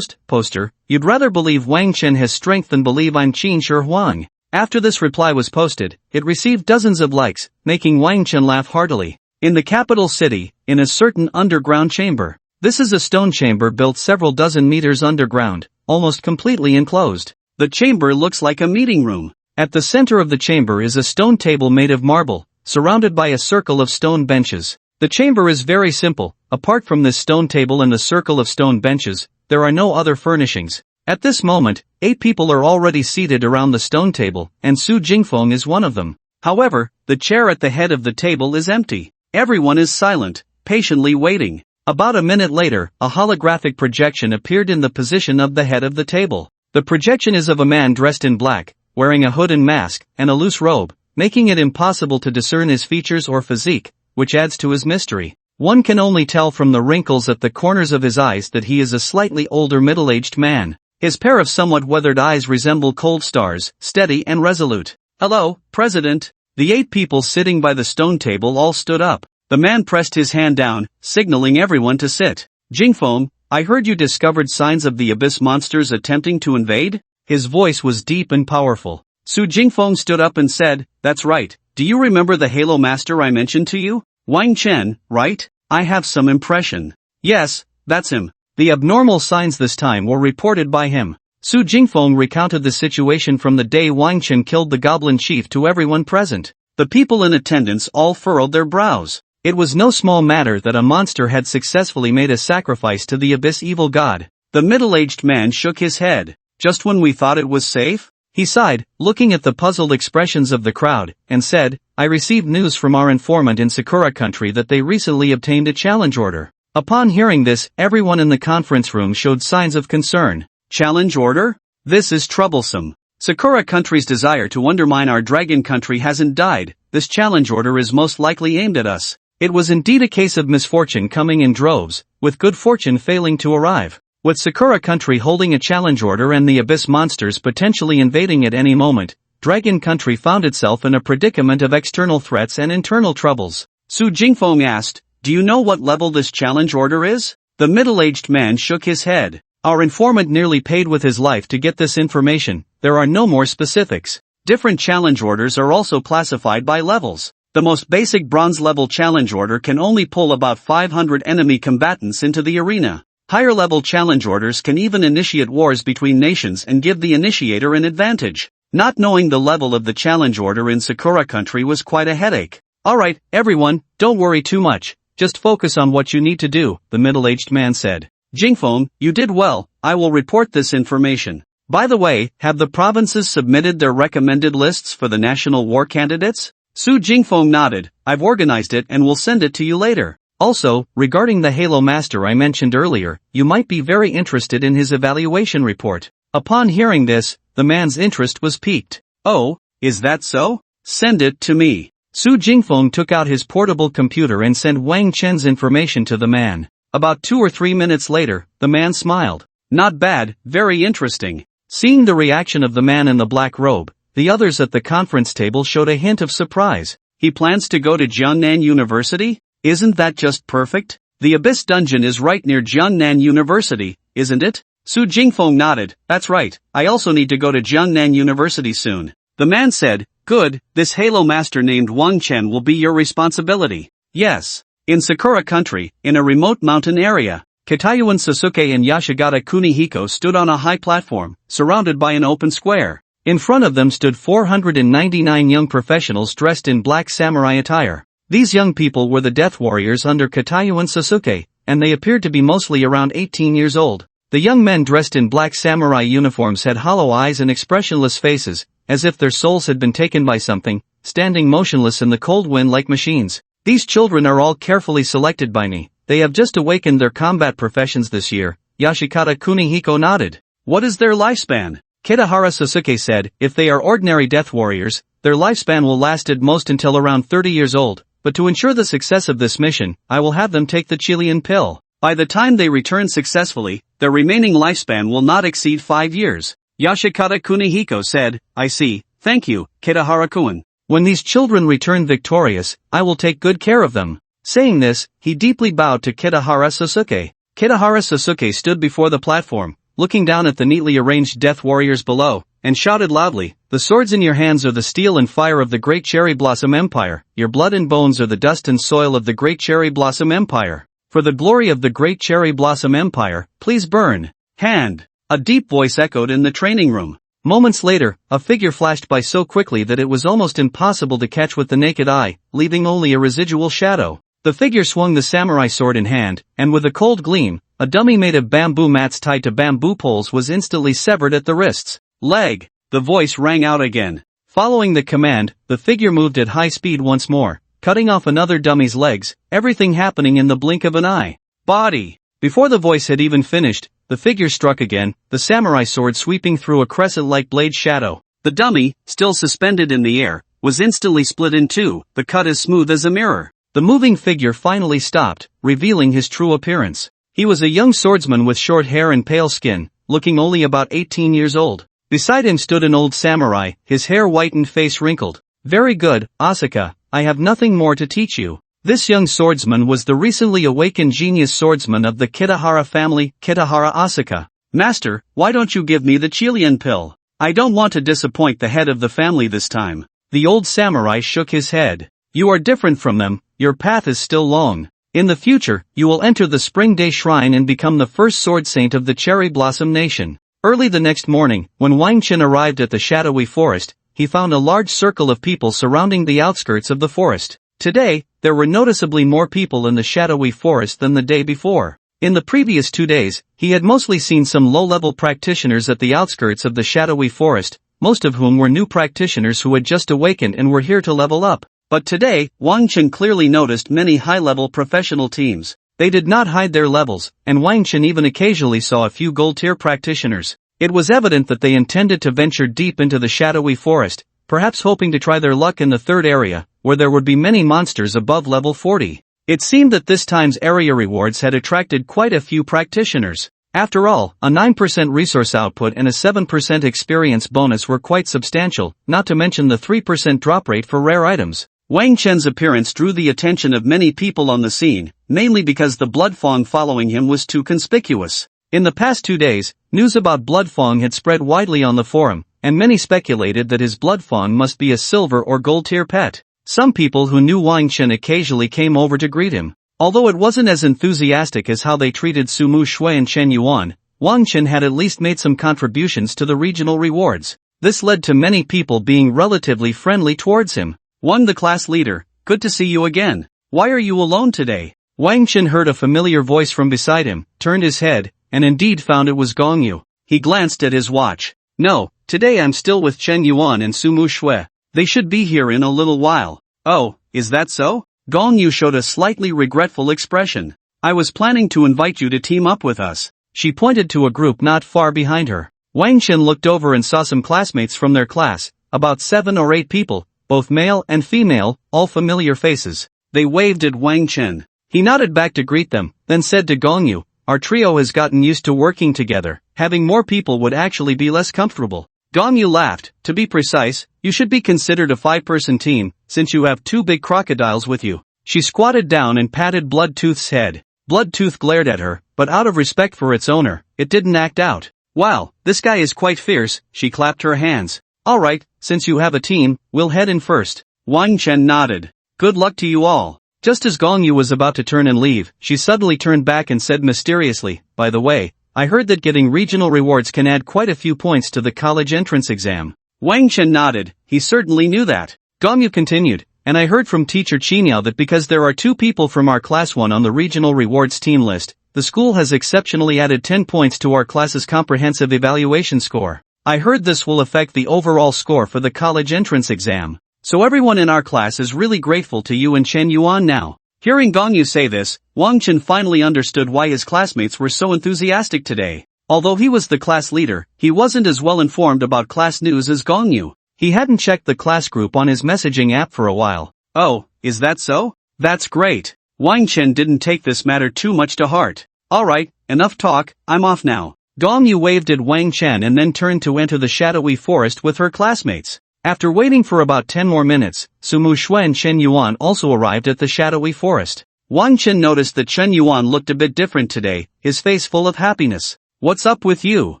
poster, you'd rather believe Wang Chen has strength than believe I'm Qin Shi Huang. After this reply was posted, it received dozens of likes, making Wang Chen laugh heartily. In the capital city, in a certain underground chamber. This is a stone chamber built several dozen meters underground, almost completely enclosed. The chamber looks like a meeting room. At the center of the chamber is a stone table made of marble, surrounded by a circle of stone benches. The chamber is very simple. Apart from this stone table and the circle of stone benches, there are no other furnishings. At this moment, 8 people are already seated around the stone table, and Su Jingfeng is one of them. However, the chair at the head of the table is empty. Everyone is silent, patiently waiting. About a minute later, a holographic projection appeared in the position of the head of the table. The projection is of a man dressed in black, wearing a hood and mask, and a loose robe, making it impossible to discern his features or physique, which adds to his mystery. One can only tell from the wrinkles at the corners of his eyes that he is a slightly older middle-aged man. His pair of somewhat weathered eyes resemble cold stars, steady and resolute. Hello, President. The 8 people sitting by the stone table all stood up. The man pressed his hand down, signaling everyone to sit. Jingfeng, I heard you discovered signs of the abyss monsters attempting to invade? His voice was deep and powerful. Su Jingfeng stood up and said, that's right. Do you remember the Halo Master I mentioned to you? Wang Chen, right? I have some impression. Yes, that's him. The abnormal signs this time were reported by him. Su Jingfeng recounted the situation from the day Wang Chen killed the goblin chief to everyone present. The people in attendance all furrowed their brows. It was no small matter that a monster had successfully made a sacrifice to the abyss evil god. The middle-aged man shook his head. Just when we thought it was safe? He sighed, looking at the puzzled expressions of the crowd, and said, I received news from our informant in Sakura country that they recently obtained a challenge order. Upon hearing this, everyone in the conference room showed signs of concern. Challenge order? This is troublesome. Sakura country's desire to undermine our dragon country hasn't died. This challenge order is most likely aimed at us. It was indeed a case of misfortune coming in droves, with good fortune failing to arrive. With Sakura country holding a challenge order and the abyss monsters potentially invading at any moment, Dragon country found itself in a predicament of external threats and internal troubles. Su Jingfeng asked, do you know what level this challenge order is? The middle-aged man shook his head. Our informant nearly paid with his life to get this information. There are no more specifics. Different challenge orders are also classified by levels. The most basic bronze level challenge order can only pull about 500 enemy combatants into the arena. Higher level challenge orders can even initiate wars between nations and give the initiator an advantage. Not knowing the level of the challenge order in Sakura country was quite a headache. Alright, everyone, don't worry too much. Just focus on what you need to do, the middle-aged man said. Jingfeng, you did well, I will report this information. By the way, have the provinces submitted their recommended lists for the national war candidates? Su Jingfeng nodded, I've organized it and will send it to you later. Also, regarding the Halo Master I mentioned earlier, you might be very interested in his evaluation report. Upon hearing this, the man's interest was piqued. Oh, is that so? Send it to me. Su Jingfeng took out his portable computer and sent Wang Chen's information to the man. About 2 or 3 minutes later, the man smiled. Not bad, very interesting. Seeing the reaction of the man in the black robe, the others at the conference table showed a hint of surprise. He plans to go to Jiangnan University? Isn't that just perfect? The Abyss Dungeon is right near Jiangnan University, isn't it? Su Jingfeng nodded, that's right, I also need to go to Jiangnan University soon. The man said, good, this Halo Master named Wang Chen will be your responsibility. Yes. In Sakura country, in a remote mountain area, Kitayuan Sasuke and Yashigata Kunihiko stood on a high platform, surrounded by an open square. In front of them stood 499 young professionals dressed in black samurai attire. These young people were the death warriors under Kitayuan Sasuke, and they appeared to be mostly around 18 years old. The young men dressed in black samurai uniforms had hollow eyes and expressionless faces, as if their souls had been taken by something, standing motionless in the cold wind like machines. These children are all carefully selected by me. They have just awakened their combat professions this year. Yashikata Kunihiko nodded. What is their lifespan? Kitahara Sasuke said, if they are ordinary death warriors, their lifespan will last at most until around 30 years old. But to ensure the success of this mission, I will have them take the Chilean pill. By the time they return successfully, their remaining lifespan will not exceed 5 years. Yashikata Kunihiko said, I see, thank you, Kitahara-kun. When these children return victorious, I will take good care of them. Saying this, he deeply bowed to Kitahara Sasuke. Kitahara Sasuke stood before the platform, looking down at the neatly arranged death warriors below, and shouted loudly, the swords in your hands are the steel and fire of the Great Cherry Blossom Empire. Your blood and bones are the dust and soil of the Great Cherry Blossom Empire. For the glory of the Great Cherry Blossom Empire, please burn. Hand. A deep voice echoed in the training room. Moments later, a figure flashed by so quickly that it was almost impossible to catch with the naked eye, leaving only a residual shadow. The figure swung the samurai sword in hand, and with a cold gleam, a dummy made of bamboo mats tied to bamboo poles was instantly severed at the wrists. Leg. The voice rang out again. Following the command, the figure moved at high speed once more, cutting off another dummy's legs, everything happening in the blink of an eye. Body. Before the voice had even finished, the figure struck again, the samurai sword sweeping through a crescent-like blade shadow. The dummy, still suspended in the air, was instantly split in two, the cut as smooth as a mirror. The moving figure finally stopped, revealing his true appearance. He was a young swordsman with short hair and pale skin, looking only about 18 years old. Beside him stood an old samurai, his hair white and face wrinkled. Very good, Asuka, I have nothing more to teach you. This young swordsman was the recently awakened genius swordsman of the Kitahara family, Kitahara Asuka. Master, why don't you give me the Chilean pill? I don't want to disappoint the head of the family this time. The old samurai shook his head. You are different from them, your path is still long. In the future, you will enter the Spring Day Shrine and become the first sword saint of the Cherry Blossom Nation. Early the next morning, when Wang Chen arrived at the shadowy forest, he found a large circle of people surrounding the outskirts of the forest. Today, there were noticeably more people in the shadowy forest than the day before. In the previous 2 days, he had mostly seen some low-level practitioners at the outskirts of the shadowy forest, most of whom were new practitioners who had just awakened and were here to level up. But today, Wang Chen clearly noticed many high-level professional teams. They did not hide their levels, and Wang Chen even occasionally saw a few gold-tier practitioners. It was evident that they intended to venture deep into the shadowy forest, perhaps hoping to try their luck in the third area, where there would be many monsters above level 40. It seemed that this time's area rewards had attracted quite a few practitioners. After all, a 9% resource output and a 7% experience bonus were quite substantial, not to mention the 3% drop rate for rare items. Wang Chen's appearance drew the attention of many people on the scene, mainly because the Blood Fong following him was too conspicuous. In the past 2 days, news about Blood Fong had spread widely on the forum, and many speculated that his Blood Fong must be a silver or gold tier pet. Some people who knew Wang Chen occasionally came over to greet him. Although it wasn't as enthusiastic as how they treated Sumu Shui and Chen Yuan, Wang Chen had at least made some contributions to the regional rewards. This led to many people being relatively friendly towards him. Wang, the class leader, good to see you again. Why are you alone today? Wang Chen heard a familiar voice from beside him, turned his head, and indeed found it was Gong Yu. He glanced at his watch. No, today I'm still with Chen Yuan and Sumu Shui. They should be here in a little while. Oh, is that so? Gong Yu showed a slightly regretful expression. I was planning to invite you to team up with us. She pointed to a group not far behind her. Wang Chen looked over and saw some classmates from their class, about 7 or 8 people, both male and female, all familiar faces. They waved at Wang Chen. He nodded back to greet them, then said to Gong Yu, our trio has gotten used to working together. Having more people would actually be less comfortable. Gong Yu laughed. To be precise, you should be considered a 5-person team, since you have 2 big crocodiles with you. She squatted down and patted Bloodtooth's head. Bloodtooth glared at her, but out of respect for its owner, it didn't act out. Wow, this guy is quite fierce. She clapped her hands. Alright, since you have a team, we'll head in first. Wang Chen nodded. Good luck to you all. Just as Gong Yu was about to turn and leave, she suddenly turned back and said mysteriously, by the way, I heard that getting regional rewards can add quite a few points to the college entrance exam. Wang Chen nodded. He certainly knew that. Gong Yu continued, and I heard from teacher Qiniao that because there are 2 people from our class 1 on the regional rewards team list, the school has exceptionally added 10 points to our class's comprehensive evaluation score. I heard this will affect the overall score for the college entrance exam. So everyone in our class is really grateful to you and Chen Yuan now. Hearing Gong Yu say this, Wang Chen finally understood why his classmates were so enthusiastic today. Although he was the class leader, he wasn't as well informed about class news as Gong Yu. He hadn't checked the class group on his messaging app for a while. Oh, is that so? That's great. Wang Chen didn't take this matter too much to heart. Alright, enough talk, I'm off now. Gong Yu waved at Wang Chen and then turned to enter the shadowy forest with her classmates. After waiting for about 10 more minutes, Sumu Shui and Chen Yuan also arrived at the shadowy forest. Wang Chen noticed that Chen Yuan looked a bit different today, his face full of happiness. What's up with you?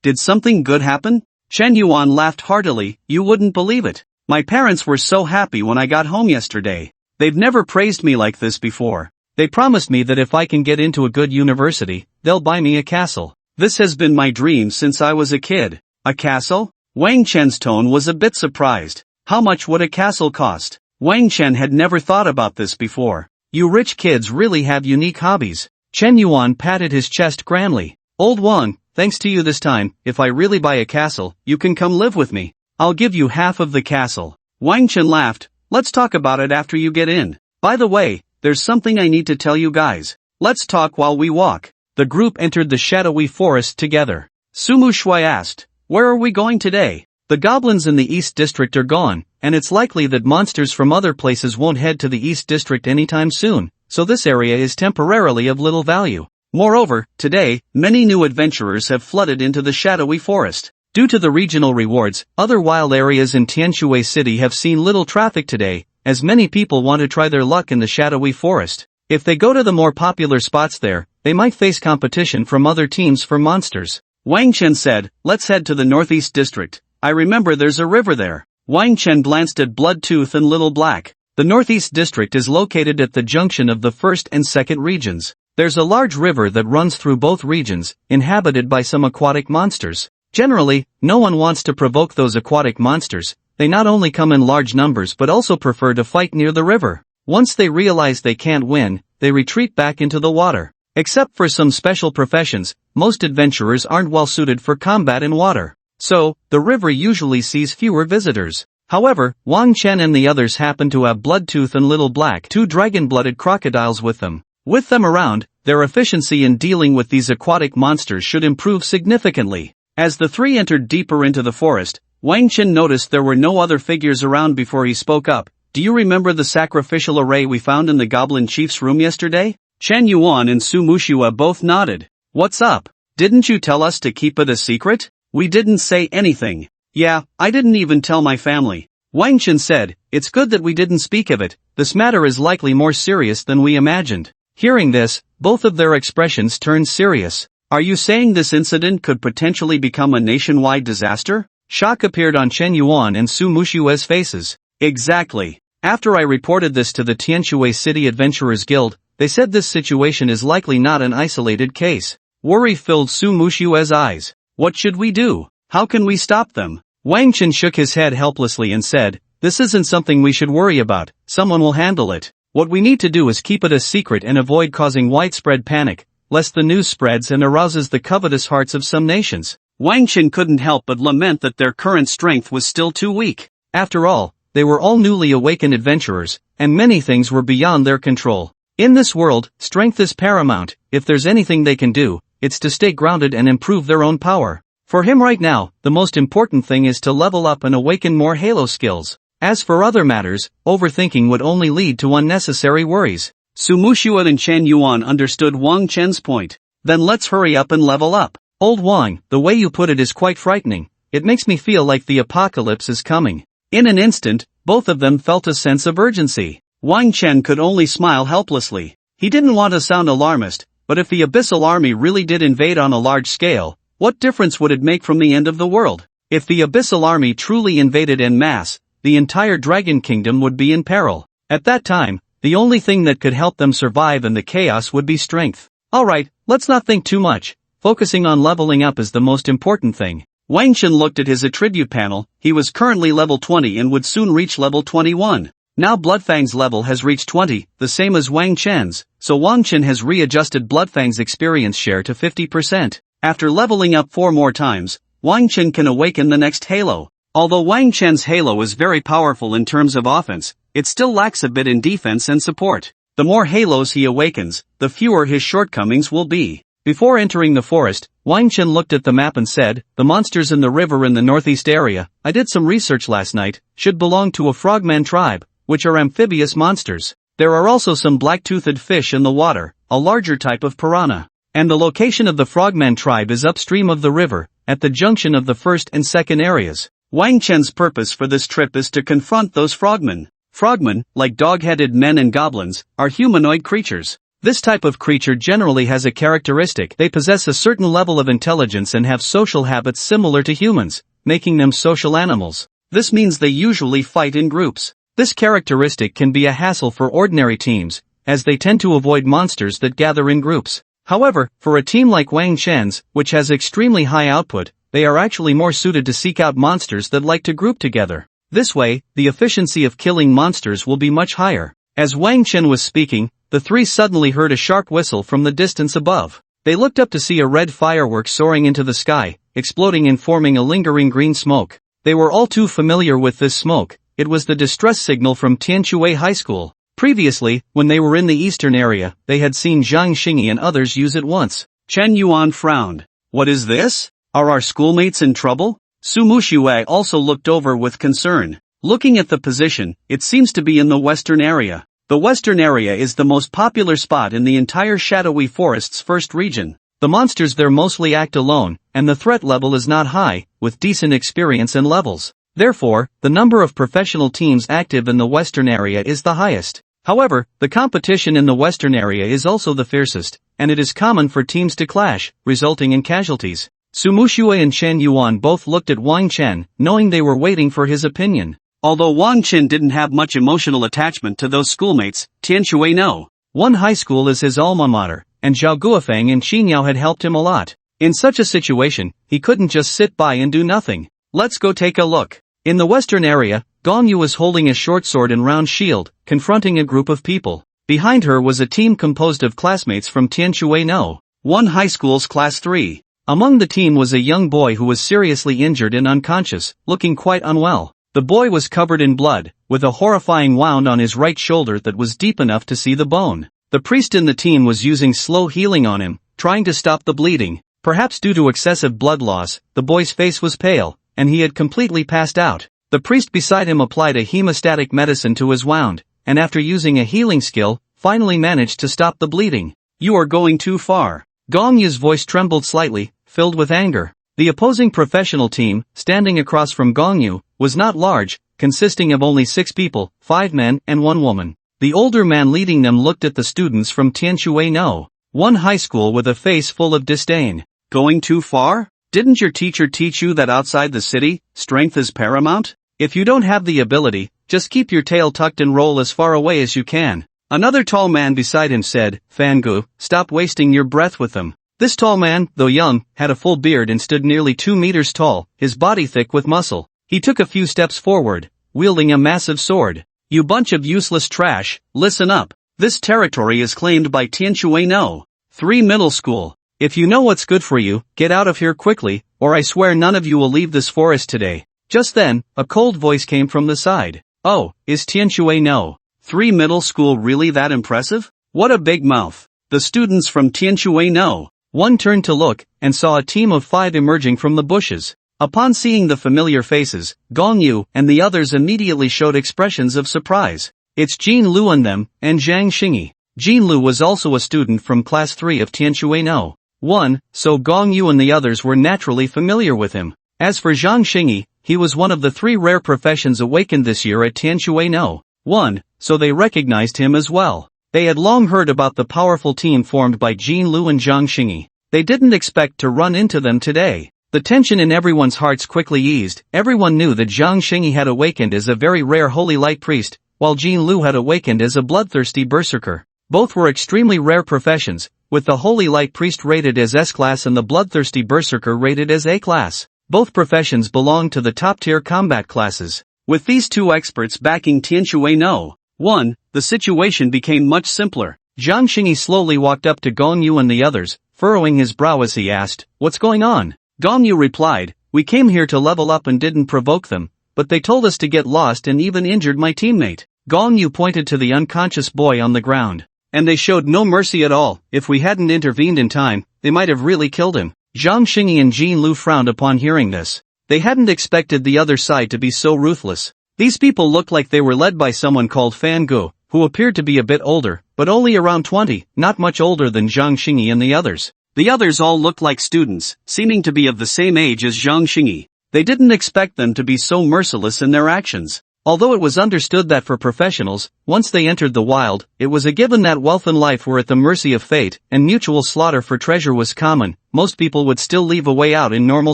Did something good happen? Chen Yuan laughed heartily. You wouldn't believe it. My parents were so happy when I got home yesterday. They've never praised me like this before. They promised me that if I can get into a good university, they'll buy me a castle. This has been my dream since I was a kid. A castle? Wang Chen's tone was a bit surprised. How much would a castle cost? Wang Chen had never thought about this before. You rich kids really have unique hobbies. Chen Yuan patted his chest grandly. Old Wang, thanks to you this time, if I really buy a castle, you can come live with me. I'll give you half of the castle. Wang Chen laughed. Let's talk about it after you get in. By the way, there's something I need to tell you guys. Let's talk while we walk. The group entered the shadowy forest together. Sumu Shui asked, where are we going today? The goblins in the East District are gone, and it's likely that monsters from other places won't head to the East District anytime soon, so this area is temporarily of little value. Moreover, today, many new adventurers have flooded into the shadowy forest. Due to the regional rewards, other wild areas in Tianshui City have seen little traffic today, as many people want to try their luck in the shadowy forest. If they go to the more popular spots there, they might face competition from other teams for monsters. Wang Chen said, let's head to the Northeast District. I remember there's a river there. Wang Chen glanced at Bloodtooth and Little Black. The Northeast District is located at the junction of the first and second regions. There's a large river that runs through both regions, inhabited by some aquatic monsters. Generally, no one wants to provoke those aquatic monsters. They not only come in large numbers but also prefer to fight near the river. Once they realize they can't win, they retreat back into the water. Except for some special professions, most adventurers aren't well suited for combat in water. So, the river usually sees fewer visitors. However, Wang Chen and the others happen to have Bloodtooth and Little Black, two dragon-blooded crocodiles with them. With them around, their efficiency in dealing with these aquatic monsters should improve significantly. As the three entered deeper into the forest, Wang Chen noticed there were no other figures around before he spoke up. Do you remember the sacrificial array we found in the Goblin Chief's room yesterday? Chen Yuan and Su Mushua both nodded. What's up? Didn't you tell us to keep it a secret? We didn't say anything. Yeah, I didn't even tell my family. Wang Chen said, it's good that we didn't speak of it. This matter is likely more serious than we imagined. Hearing this, both of their expressions turned serious. Are you saying this incident could potentially become a nationwide disaster? Shock appeared on Chen Yuan and Su Mushua's faces. Exactly. After I reported this to the Tianshui City Adventurers Guild, they said this situation is likely not an isolated case. Worry filled Su Mushua's eyes. What should we do? How can we stop them? Wang Chen shook his head helplessly and said, this isn't something we should worry about, someone will handle it. What we need to do is keep it a secret and avoid causing widespread panic, lest the news spreads and arouses the covetous hearts of some nations. Wang Chen couldn't help but lament that their current strength was still too weak. After all, they were all newly awakened adventurers, and many things were beyond their control. In this world, strength is paramount. If there's anything they can do, it's to stay grounded and improve their own power. For him right now, the most important thing is to level up and awaken more Halo skills. As for other matters, overthinking would only lead to unnecessary worries. Su Mushua and Chen Yuan understood Wang Chen's point. Then let's hurry up and level up. Old Wang, the way you put it is quite frightening. It makes me feel like the apocalypse is coming. In an instant, both of them felt a sense of urgency. Wang Chen could only smile helplessly. He didn't want to sound alarmist, but if the Abyssal Army really did invade on a large scale, what difference would it make from the end of the world? If the Abyssal Army truly invaded en masse, the entire Dragon Kingdom would be in peril. At that time, the only thing that could help them survive in the chaos would be strength. Alright, let's not think too much. Focusing on leveling up is the most important thing. Wang Chen looked at his attribute panel. He was currently level 20 and would soon reach level 21. Now Bloodfang's level has reached 20, the same as Wang Chen's, so Wang Chen has readjusted Bloodfang's experience share to 50%. After leveling up 4 more times, Wang Chen can awaken the next Halo. Although Wang Chen's Halo is very powerful in terms of offense, it still lacks a bit in defense and support. The more Halos he awakens, the fewer his shortcomings will be. Before entering the forest, Wang Chen looked at the map and said, the monsters in the river in the northeast area, I did some research last night, should belong to a frogman tribe, which are amphibious monsters. There are also some black-toothed fish in the water, a larger type of piranha. And the location of the frogman tribe is upstream of the river, at the junction of the first and second areas. Wang Chen's purpose for this trip is to confront those frogmen. Frogmen, like dog-headed men and goblins, are humanoid creatures. This type of creature generally has a characteristic. They possess a certain level of intelligence and have social habits similar to humans, making them social animals. This means they usually fight in groups. This characteristic can be a hassle for ordinary teams, as they tend to avoid monsters that gather in groups. However, for a team like Wang Chen's, which has extremely high output, they are actually more suited to seek out monsters that like to group together. This way, the efficiency of killing monsters will be much higher. As Wang Chen was speaking, the three suddenly heard a sharp whistle from the distance above. They looked up to see a red firework soaring into the sky, exploding and forming a lingering green smoke. They were all too familiar with this smoke. It was the distress signal from Tianshui High School. Previously, when they were in the eastern area, they had seen Zhang Xingyi and others use it once. Chen Yuan frowned. What is this? Are our schoolmates in trouble? Su Mushua also looked over with concern. Looking at the position, it seems to be in the western area. The western area is the most popular spot in the entire Shadowy Forest's first region. The monsters there mostly act alone, and the threat level is not high, with decent experience and levels. Therefore, the number of professional teams active in the western area is the highest. However, the competition in the western area is also the fiercest, and it is common for teams to clash, resulting in casualties. Su Mushua and Chen Yuan both looked at Wang Chen, knowing they were waiting for his opinion. Although Wang Chen didn't have much emotional attachment to those schoolmates, Tianshui no. One high school is his alma mater, and Zhao Guofeng and Qinyao had helped him a lot. In such a situation, he couldn't just sit by and do nothing. Let's go take a look. In the western area, Gong Yu was holding a short sword and round shield, confronting a group of people. Behind her was a team composed of classmates from Tianshui No. 1 High School's Class 3. Among the team was a young boy who was seriously injured and unconscious, looking quite unwell. The boy was covered in blood, with a horrifying wound on his right shoulder that was deep enough to see the bone. The priest in the team was using slow healing on him, trying to stop the bleeding. Perhaps due to excessive blood loss, the boy's face was pale, and he had completely passed out. The priest beside him applied a hemostatic medicine to his wound, and after using a healing skill, finally managed to stop the bleeding. "You are going too far." Gong Yu's voice trembled slightly, filled with anger. The opposing professional team, standing across from Gong Yu, was not large, consisting of only 6 people, 5 men and 1 woman. The older man leading them looked at the students from Tianshui No. 1 High School with a face full of disdain. "Going too far? Didn't your teacher teach you that outside the city, strength is paramount? If you don't have the ability, just keep your tail tucked and roll as far away as you can." Another tall man beside him said, "Fangu, stop wasting your breath with them." This tall man, though young, had a full beard and stood nearly 2 meters tall, his body thick with muscle. He took a few steps forward, wielding a massive sword. "You bunch of useless trash, listen up. This territory is claimed by Tianshui No. 3 Middle School. If you know what's good for you, get out of here quickly, or I swear none of you will leave this forest today." Just then, a cold voice came from the side. "Oh, is Tianshui No. 3 Middle School really that impressive? What a big mouth." The students from Tianshui No. 1 turned to look, and saw a team of 5 emerging from the bushes. Upon seeing the familiar faces, Gong Yu and the others immediately showed expressions of surprise. "It's Jin Lu and them, and Zhang Xingyi." Jin Lu was also a student from Class 3 of Tianshui No. 1, so Gong Yu and the others were naturally familiar with him. As for Zhang Xingyi, he was one of the 3 rare professions awakened this year at Tianshui No. 1, so they recognized him as well. They had long heard about the powerful team formed by Jin Lu and Zhang Xingyi. They didn't expect to run into them today. The tension in everyone's hearts quickly eased. Everyone knew that Zhang Xingyi had awakened as a very rare holy light priest, while Jin Lu had awakened as a bloodthirsty berserker. Both were extremely rare professions, with the holy light priest rated as S-class and the bloodthirsty berserker rated as A-class. Both professions belonged to the top-tier combat classes. With these 2 experts backing Tianshui No. 1, the situation became much simpler. Zhang Xingyi slowly walked up to Gong Yu and the others, furrowing his brow as he asked, "What's going on?" Gong Yu replied, "We came here to level up and didn't provoke them, but they told us to get lost and even injured my teammate." Gong Yu pointed to the unconscious boy on the ground. "And they showed no mercy at all. If we hadn't intervened in time, they might have really killed him." Zhang Xingyi and Jin Lu frowned upon hearing this. They hadn't expected the other side to be so ruthless. These people looked like they were led by someone called Fan Gu, who appeared to be a bit older, but only around 20, not much older than Zhang Xingyi and the others. The others all looked like students, seeming to be of the same age as Zhang Xingyi. They didn't expect them to be so merciless in their actions. Although it was understood that for professionals, once they entered the wild, it was a given that wealth and life were at the mercy of fate, and mutual slaughter for treasure was common, most people would still leave a way out in normal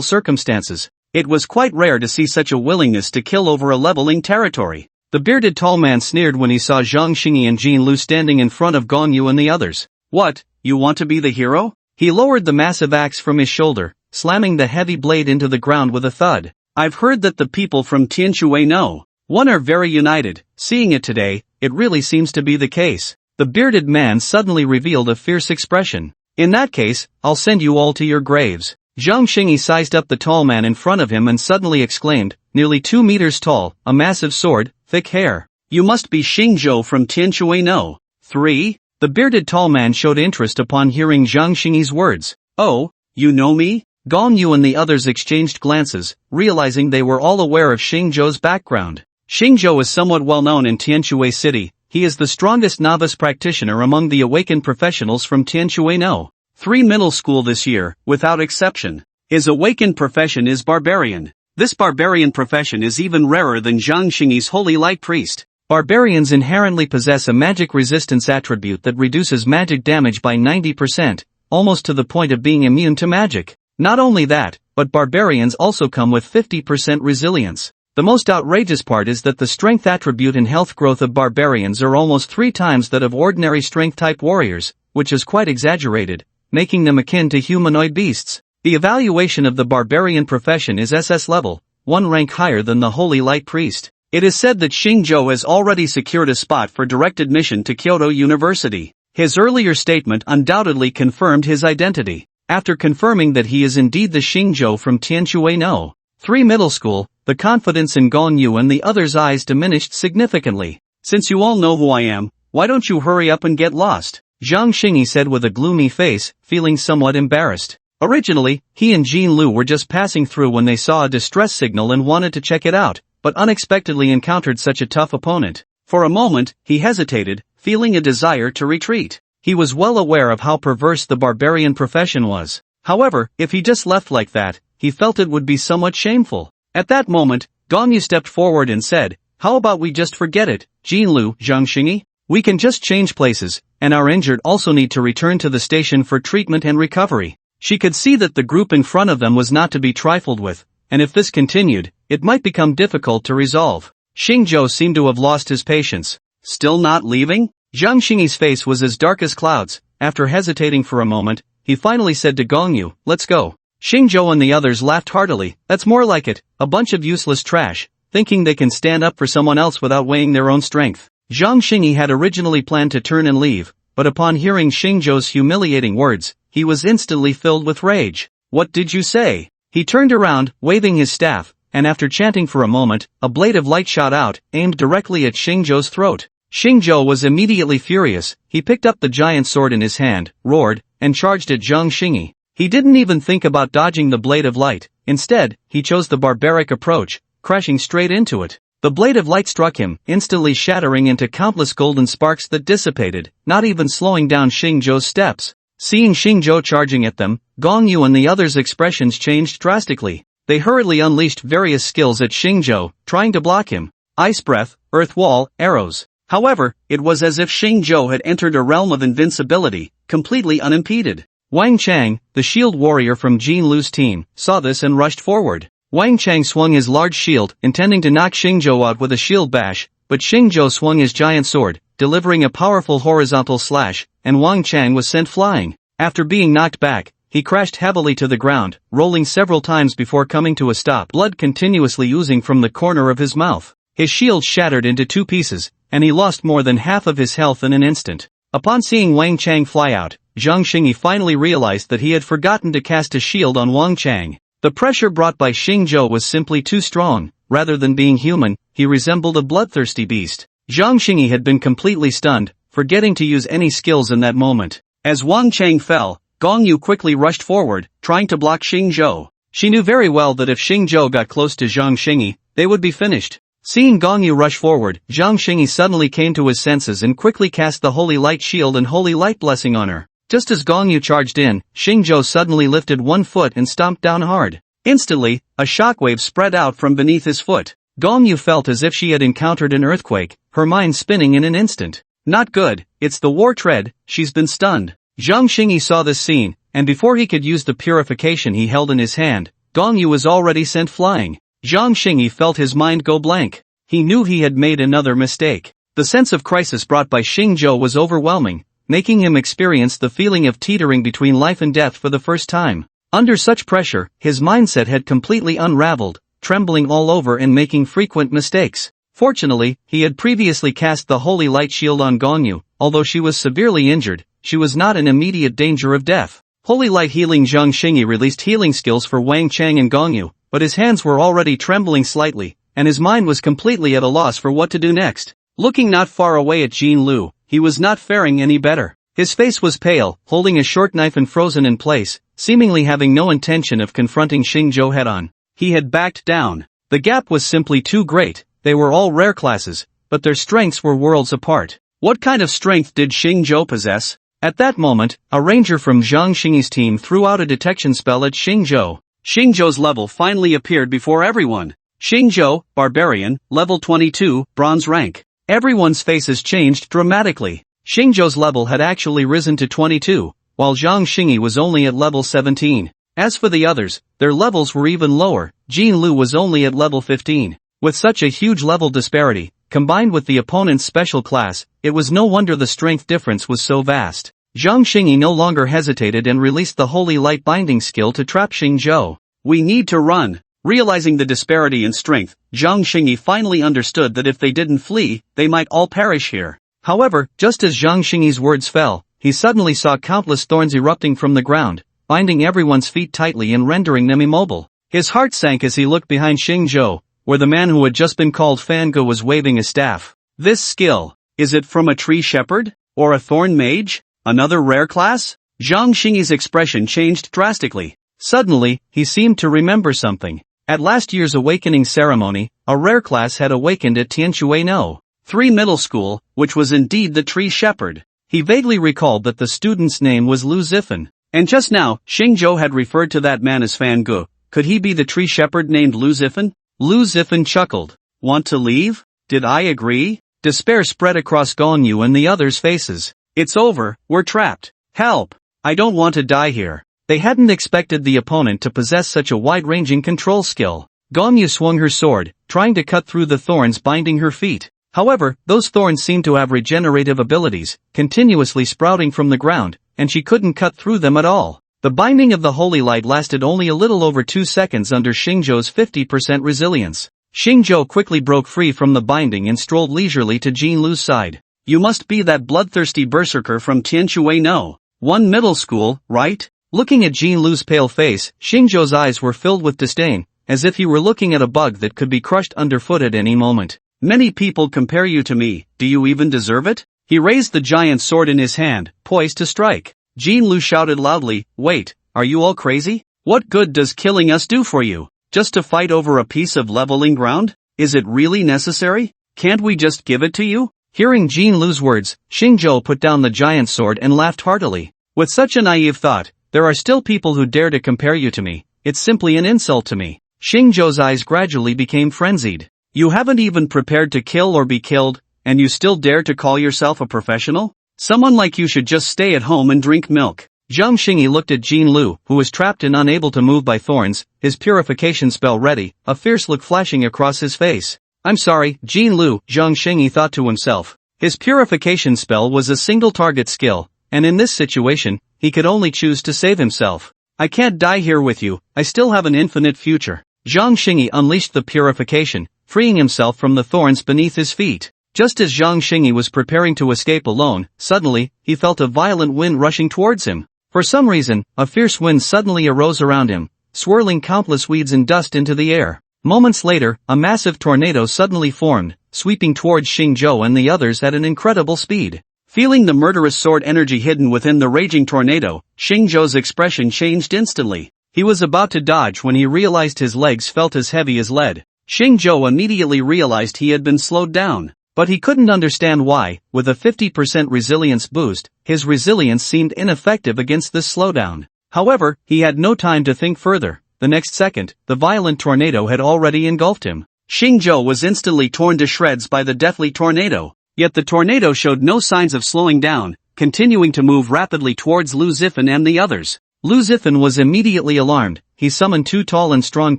circumstances. It was quite rare to see such a willingness to kill over a leveling territory. The bearded tall man sneered when he saw Zhang Xingyi and Jin Lu standing in front of Gong Yu and the others. "What, you want to be the hero?" He lowered the massive axe from his shoulder, slamming the heavy blade into the ground with a thud. "I've heard that the people from Tianshui No. 1 are very united. Seeing it today, it really seems to be the case." The bearded man suddenly revealed a fierce expression. "In that case, I'll send you all to your graves." Zhang Xingyi sized up the tall man in front of him and suddenly exclaimed, nearly 2 meters tall, a massive sword, thick hair. "You must be Xingzhou from Tianshui No. 3? The bearded tall man showed interest upon hearing Zhang Xingyi's words. "Oh, you know me?" Gong Yu and the others exchanged glances, realizing they were all aware of Xingzhou's background. Xingzhou is somewhat well known in Tianshui City. He is the strongest novice practitioner among the awakened professionals from Tianshui No. 3 Middle School this year, without exception. His awakened profession is barbarian. This barbarian profession is even rarer than Zhang Xingyi's holy light priest. Barbarians inherently possess a magic resistance attribute that reduces magic damage by 90%, almost to the point of being immune to magic. Not only that, but barbarians also come with 50% resilience. The most outrageous part is that the strength attribute and health growth of barbarians are almost 3 times that of ordinary strength-type warriors, which is quite exaggerated, making them akin to humanoid beasts. The evaluation of the barbarian profession is SS level, 1 rank higher than the holy light priest. It is said that Xingzhou has already secured a spot for direct admission to Kyoto University. His earlier statement undoubtedly confirmed his identity. After confirming that he is indeed the Xingzhou from Tianshui No. 3 Middle School, the confidence in Gong Yu and the others' eyes diminished significantly. Since you all know who I am, why don't you hurry up and get lost? Zhang Xingyi said with a gloomy face, feeling somewhat embarrassed. Originally, he and Jean Lu were just passing through when they saw a distress signal and wanted to check it out, but unexpectedly encountered such a tough opponent. For a moment, he hesitated, feeling a desire to retreat. He was well aware of how perverse the barbarian profession was. However, if he just left like that, he felt it would be somewhat shameful. At that moment, Gong Yu stepped forward and said, "How about we just forget it, Jean Lu, Zhang Xingyi? We can just change places, and our injured also need to return to the station for treatment and recovery." She could see that the group in front of them was not to be trifled with, and if this continued, it might become difficult to resolve. Xingzhou seemed to have lost his patience. Still not leaving? Zhang Xingyi's face was as dark as clouds. After hesitating for a moment, he finally said to Gong Yu, "Let's go." Xingzhou and the others laughed heartily. That's more like it, a bunch of useless trash, thinking they can stand up for someone else without weighing their own strength. Zhang Xingyi had originally planned to turn and leave, but upon hearing Xingzhou's humiliating words, he was instantly filled with rage. "What did you say?" He turned around, waving his staff, and after chanting for a moment, a blade of light shot out, aimed directly at Xingzhou's throat. Xingzhou was immediately furious. He picked up the giant sword in his hand, roared, and charged at Zhang Xingyi. He didn't even think about dodging the blade of light. Instead, he chose the barbaric approach, crashing straight into it. The blade of light struck him, instantly shattering into countless golden sparks that dissipated, not even slowing down Xingzhou's steps. Seeing Xingzhou charging at them, Gong Yu and the others' expressions changed drastically. They hurriedly unleashed various skills at Xingzhou, trying to block him. Ice breath, earth wall, arrows. However, it was as if Xingzhou had entered a realm of invincibility, completely unimpeded. Wang Chang, the shield warrior from Jean Lu's team, saw this and rushed forward. Wang Chang swung his large shield, intending to knock Xingzhou out with a shield bash, but Xingzhou swung his giant sword, delivering a powerful horizontal slash, and Wang Chang was sent flying. After being knocked back, he crashed heavily to the ground, rolling several times before coming to a stop, blood continuously oozing from the corner of his mouth. His shield shattered into 2 pieces, and he lost more than half of his health in an instant. Upon seeing Wang Chang fly out, Zhang Xingyi finally realized that he had forgotten to cast a shield on Wang Chang. The pressure brought by Xingzhou was simply too strong. Rather than being human, he resembled a bloodthirsty beast. Zhang Xingyi had been completely stunned, forgetting to use any skills in that moment. As Wang Chang fell, Gong Yu quickly rushed forward, trying to block Xingzhou. She knew very well that if Xingzhou got close to Zhang Xingyi, they would be finished. Seeing Gong Yu rush forward, Zhang Xingyi suddenly came to his senses and quickly cast the Holy Light Shield and Holy Light Blessing on her. Just as Gong Yu charged in, Xingzhou suddenly lifted one foot and stomped down hard. Instantly, a shockwave spread out from beneath his foot. Gong Yu felt as if she had encountered an earthquake, her mind spinning in an instant. Not good, it's the war tread, she's been stunned. Zhang Xingyi saw this scene, and before he could use the purification he held in his hand, Gong Yu was already sent flying. Zhang Xingyi felt his mind go blank. He knew he had made another mistake. The sense of crisis brought by Xingzhou was overwhelming, making him experience the feeling of teetering between life and death for the first time. Under such pressure, his mindset had completely unraveled, trembling all over and making frequent mistakes. Fortunately, he had previously cast the Holy Light Shield on Gong Yu. Although she was severely injured, she was not in immediate danger of death. Holy Light Healing Zhang Xingyi released healing skills for Wang Chang and Gong Yu, but his hands were already trembling slightly, and his mind was completely at a loss for what to do next. Looking not far away at Jean Lu, he was not faring any better. His face was pale, holding a short knife and frozen in place, seemingly having no intention of confronting Xingzhou head-on. He had backed down. The gap was simply too great. They were all rare classes, but their strengths were worlds apart. What kind of strength did Xingzhou possess? At that moment, a ranger from Zhang Xingyi's team threw out a detection spell at Xingzhou. Xingzhou's level finally appeared before everyone. Xingzhou, Barbarian, level 22, bronze rank. Everyone's faces changed dramatically. Xingzhou's level had actually risen to 22, while Zhang Xingyi was only at level 17. As for the others, their levels were even lower. Jean Lu was only at level 15. With such a huge level disparity, combined with the opponent's special class, it was no wonder the strength difference was so vast. Zhang Xingyi no longer hesitated and released the Holy Light Binding skill to trap Xingzhou. "We need to run," Realizing the disparity in strength, Zhang Xingyi finally understood that if they didn't flee, they might all perish here. However, just as Zhang Xingyi's words fell, he suddenly saw countless thorns erupting from the ground, binding everyone's feet tightly and rendering them immobile. His heart sank as he looked behind Xingzhou, where the man who had just been called Fangge was waving his staff. This skill, is it from a tree shepherd? Or a thorn mage? Another rare class? Zhang Xingyi's expression changed drastically. Suddenly, he seemed to remember something. At last year's awakening ceremony, a rare class had awakened at Tianshui No. 3 Middle School, which was indeed the tree shepherd. He vaguely recalled that the student's name was Lu Zifan. And just now, Xingzhou had referred to that man as Fan Gu. Could he be the tree shepherd named Lu Zifan? Lu Zifan chuckled. Want to leave? Did I agree? Despair spread across Gongyu and the others' faces. It's over, we're trapped. Help! I don't want to die here. They hadn't expected the opponent to possess such a wide-ranging control skill. Gongyu swung her sword, trying to cut through the thorns binding her feet. However, those thorns seemed to have regenerative abilities, continuously sprouting from the ground, and she couldn't cut through them at all. The binding of the holy light lasted only a little over 2 seconds under Xingzhou's 50% resilience. Xingzhou quickly broke free from the binding and strolled leisurely to Jin Lu's side. You must be that bloodthirsty berserker from Tianshui No. 1 Middle School, right? Looking at Jin Lu's pale face, Xingzhou's eyes were filled with disdain, as if he were looking at a bug that could be crushed underfoot at any moment. Many people compare you to me, do you even deserve it? He raised the giant sword in his hand, poised to strike. Jin Lu shouted loudly, wait, are you all crazy? What good does killing us do for you? Just to fight over a piece of leveling ground? Is it really necessary? Can't we just give it to you? Hearing Jin Lu's words, Xingzhou put down the giant sword and laughed heartily. With such a naive thought, there are still people who dare to compare you to me. It's simply an insult to me. Xingzhou's eyes gradually became frenzied. You haven't even prepared to kill or be killed, and you still dare to call yourself a professional? Someone like you should just stay at home and drink milk. Zhang Xingyi looked at Jin Lu, who was trapped and unable to move by thorns, his purification spell ready, a fierce look flashing across his face. I'm sorry, Jin Lu, Zhang Xingyi thought to himself. His purification spell was a single target skill, and in this situation, he could only choose to save himself. I can't die here with you, I still have an infinite future. Zhang Xingyi unleashed the purification, freeing himself from the thorns beneath his feet. Just as Zhang Xingyi was preparing to escape alone, suddenly, he felt a violent wind rushing towards him. For some reason, a fierce wind suddenly arose around him, swirling countless weeds and dust into the air. Moments later, a massive tornado suddenly formed, sweeping towards Xingzhou and the others at an incredible speed. Feeling the murderous sword energy hidden within the raging tornado, Xingzhou's expression changed instantly. He was about to dodge when he realized his legs felt as heavy as lead. Xingzhou immediately realized he had been slowed down. But he couldn't understand why, with a 50% resilience boost, his resilience seemed ineffective against this slowdown. However, he had no time to think further. The next second, the violent tornado had already engulfed him. Xingzhou was instantly torn to shreds by the deathly tornado. Yet the tornado showed no signs of slowing down, continuing to move rapidly towards Lu Zifan and the others. Lu Zifan was immediately alarmed. He summoned 2 tall and strong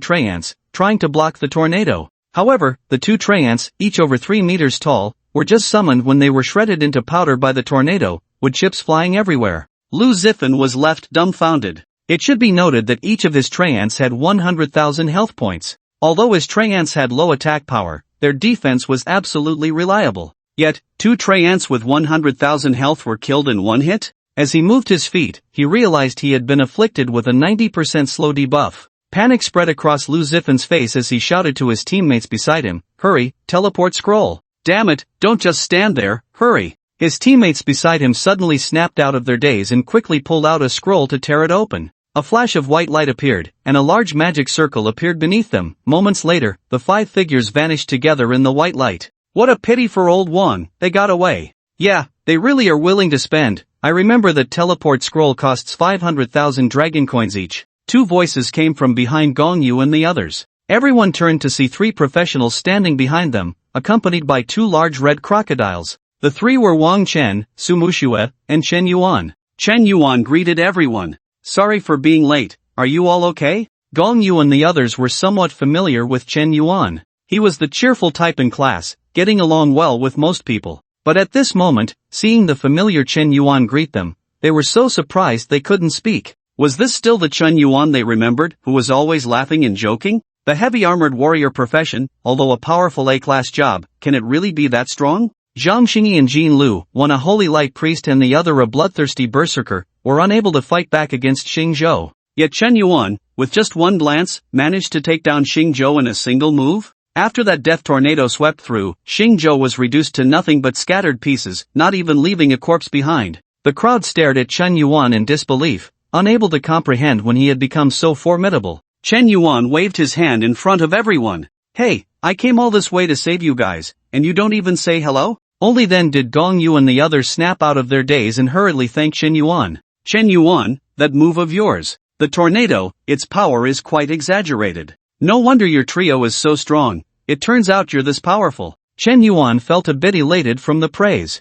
Traiants, trying to block the tornado. However, the 2 Traiants, each over 3 meters tall, were just summoned when they were shredded into powder by the tornado, with chips flying everywhere. Lu Zifan was left dumbfounded. It should be noted that each of his Traiants had 100,000 health points. Although his Traiants had low attack power, their defense was absolutely reliable. Yet, 2 Traiants with 100,000 health were killed in one hit? As he moved his feet, he realized he had been afflicted with a 90% slow debuff. Panic spread across Lu Zifan's face as he shouted to his teammates beside him, hurry, teleport scroll. Damn it, don't just stand there, hurry. His teammates beside him suddenly snapped out of their daze and quickly pulled out a scroll to tear it open. A flash of white light appeared, and a large magic circle appeared beneath them. Moments later, the 5 figures vanished together in the white light. What a pity for old Wan, they got away. Yeah, they really are willing to spend. I remember that teleport scroll costs 500,000 dragon coins each. 2 voices came from behind Gong Yu and the others. Everyone turned to see 3 professionals standing behind them, accompanied by 2 large red crocodiles. The 3 were Wang Chen, Su Muxue, and Chen Yuan. Chen Yuan greeted everyone. Sorry for being late, are you all okay? Gong Yu and the others were somewhat familiar with Chen Yuan. He was the cheerful type in class, getting along well with most people. But at this moment, seeing the familiar Chen Yuan greet them, they were so surprised they couldn't speak. Was this still the Chen Yuan they remembered, who was always laughing and joking? The heavy-armored warrior profession, although a powerful A-class job, can it really be that strong? Zhang Xingyi and Jin Lu, one a holy light priest and the other a bloodthirsty berserker, were unable to fight back against Xing Zhou. Yet Chen Yuan, with just one glance, managed to take down Xing Zhou in a single move? After that death tornado swept through, Xing Zhou was reduced to nothing but scattered pieces, not even leaving a corpse behind. The crowd stared at Chen Yuan in disbelief, unable to comprehend when he had become so formidable. Chen Yuan waved his hand in front of everyone. Hey, I came all this way to save you guys, and you don't even say hello? Only then did Gong Yu and the others snap out of their daze and hurriedly thank Chen Yuan. Chen Yuan, that move of yours. The tornado, its power is quite exaggerated. No wonder your trio is so strong. It turns out you're this powerful. Chen Yuan felt a bit elated from the praise.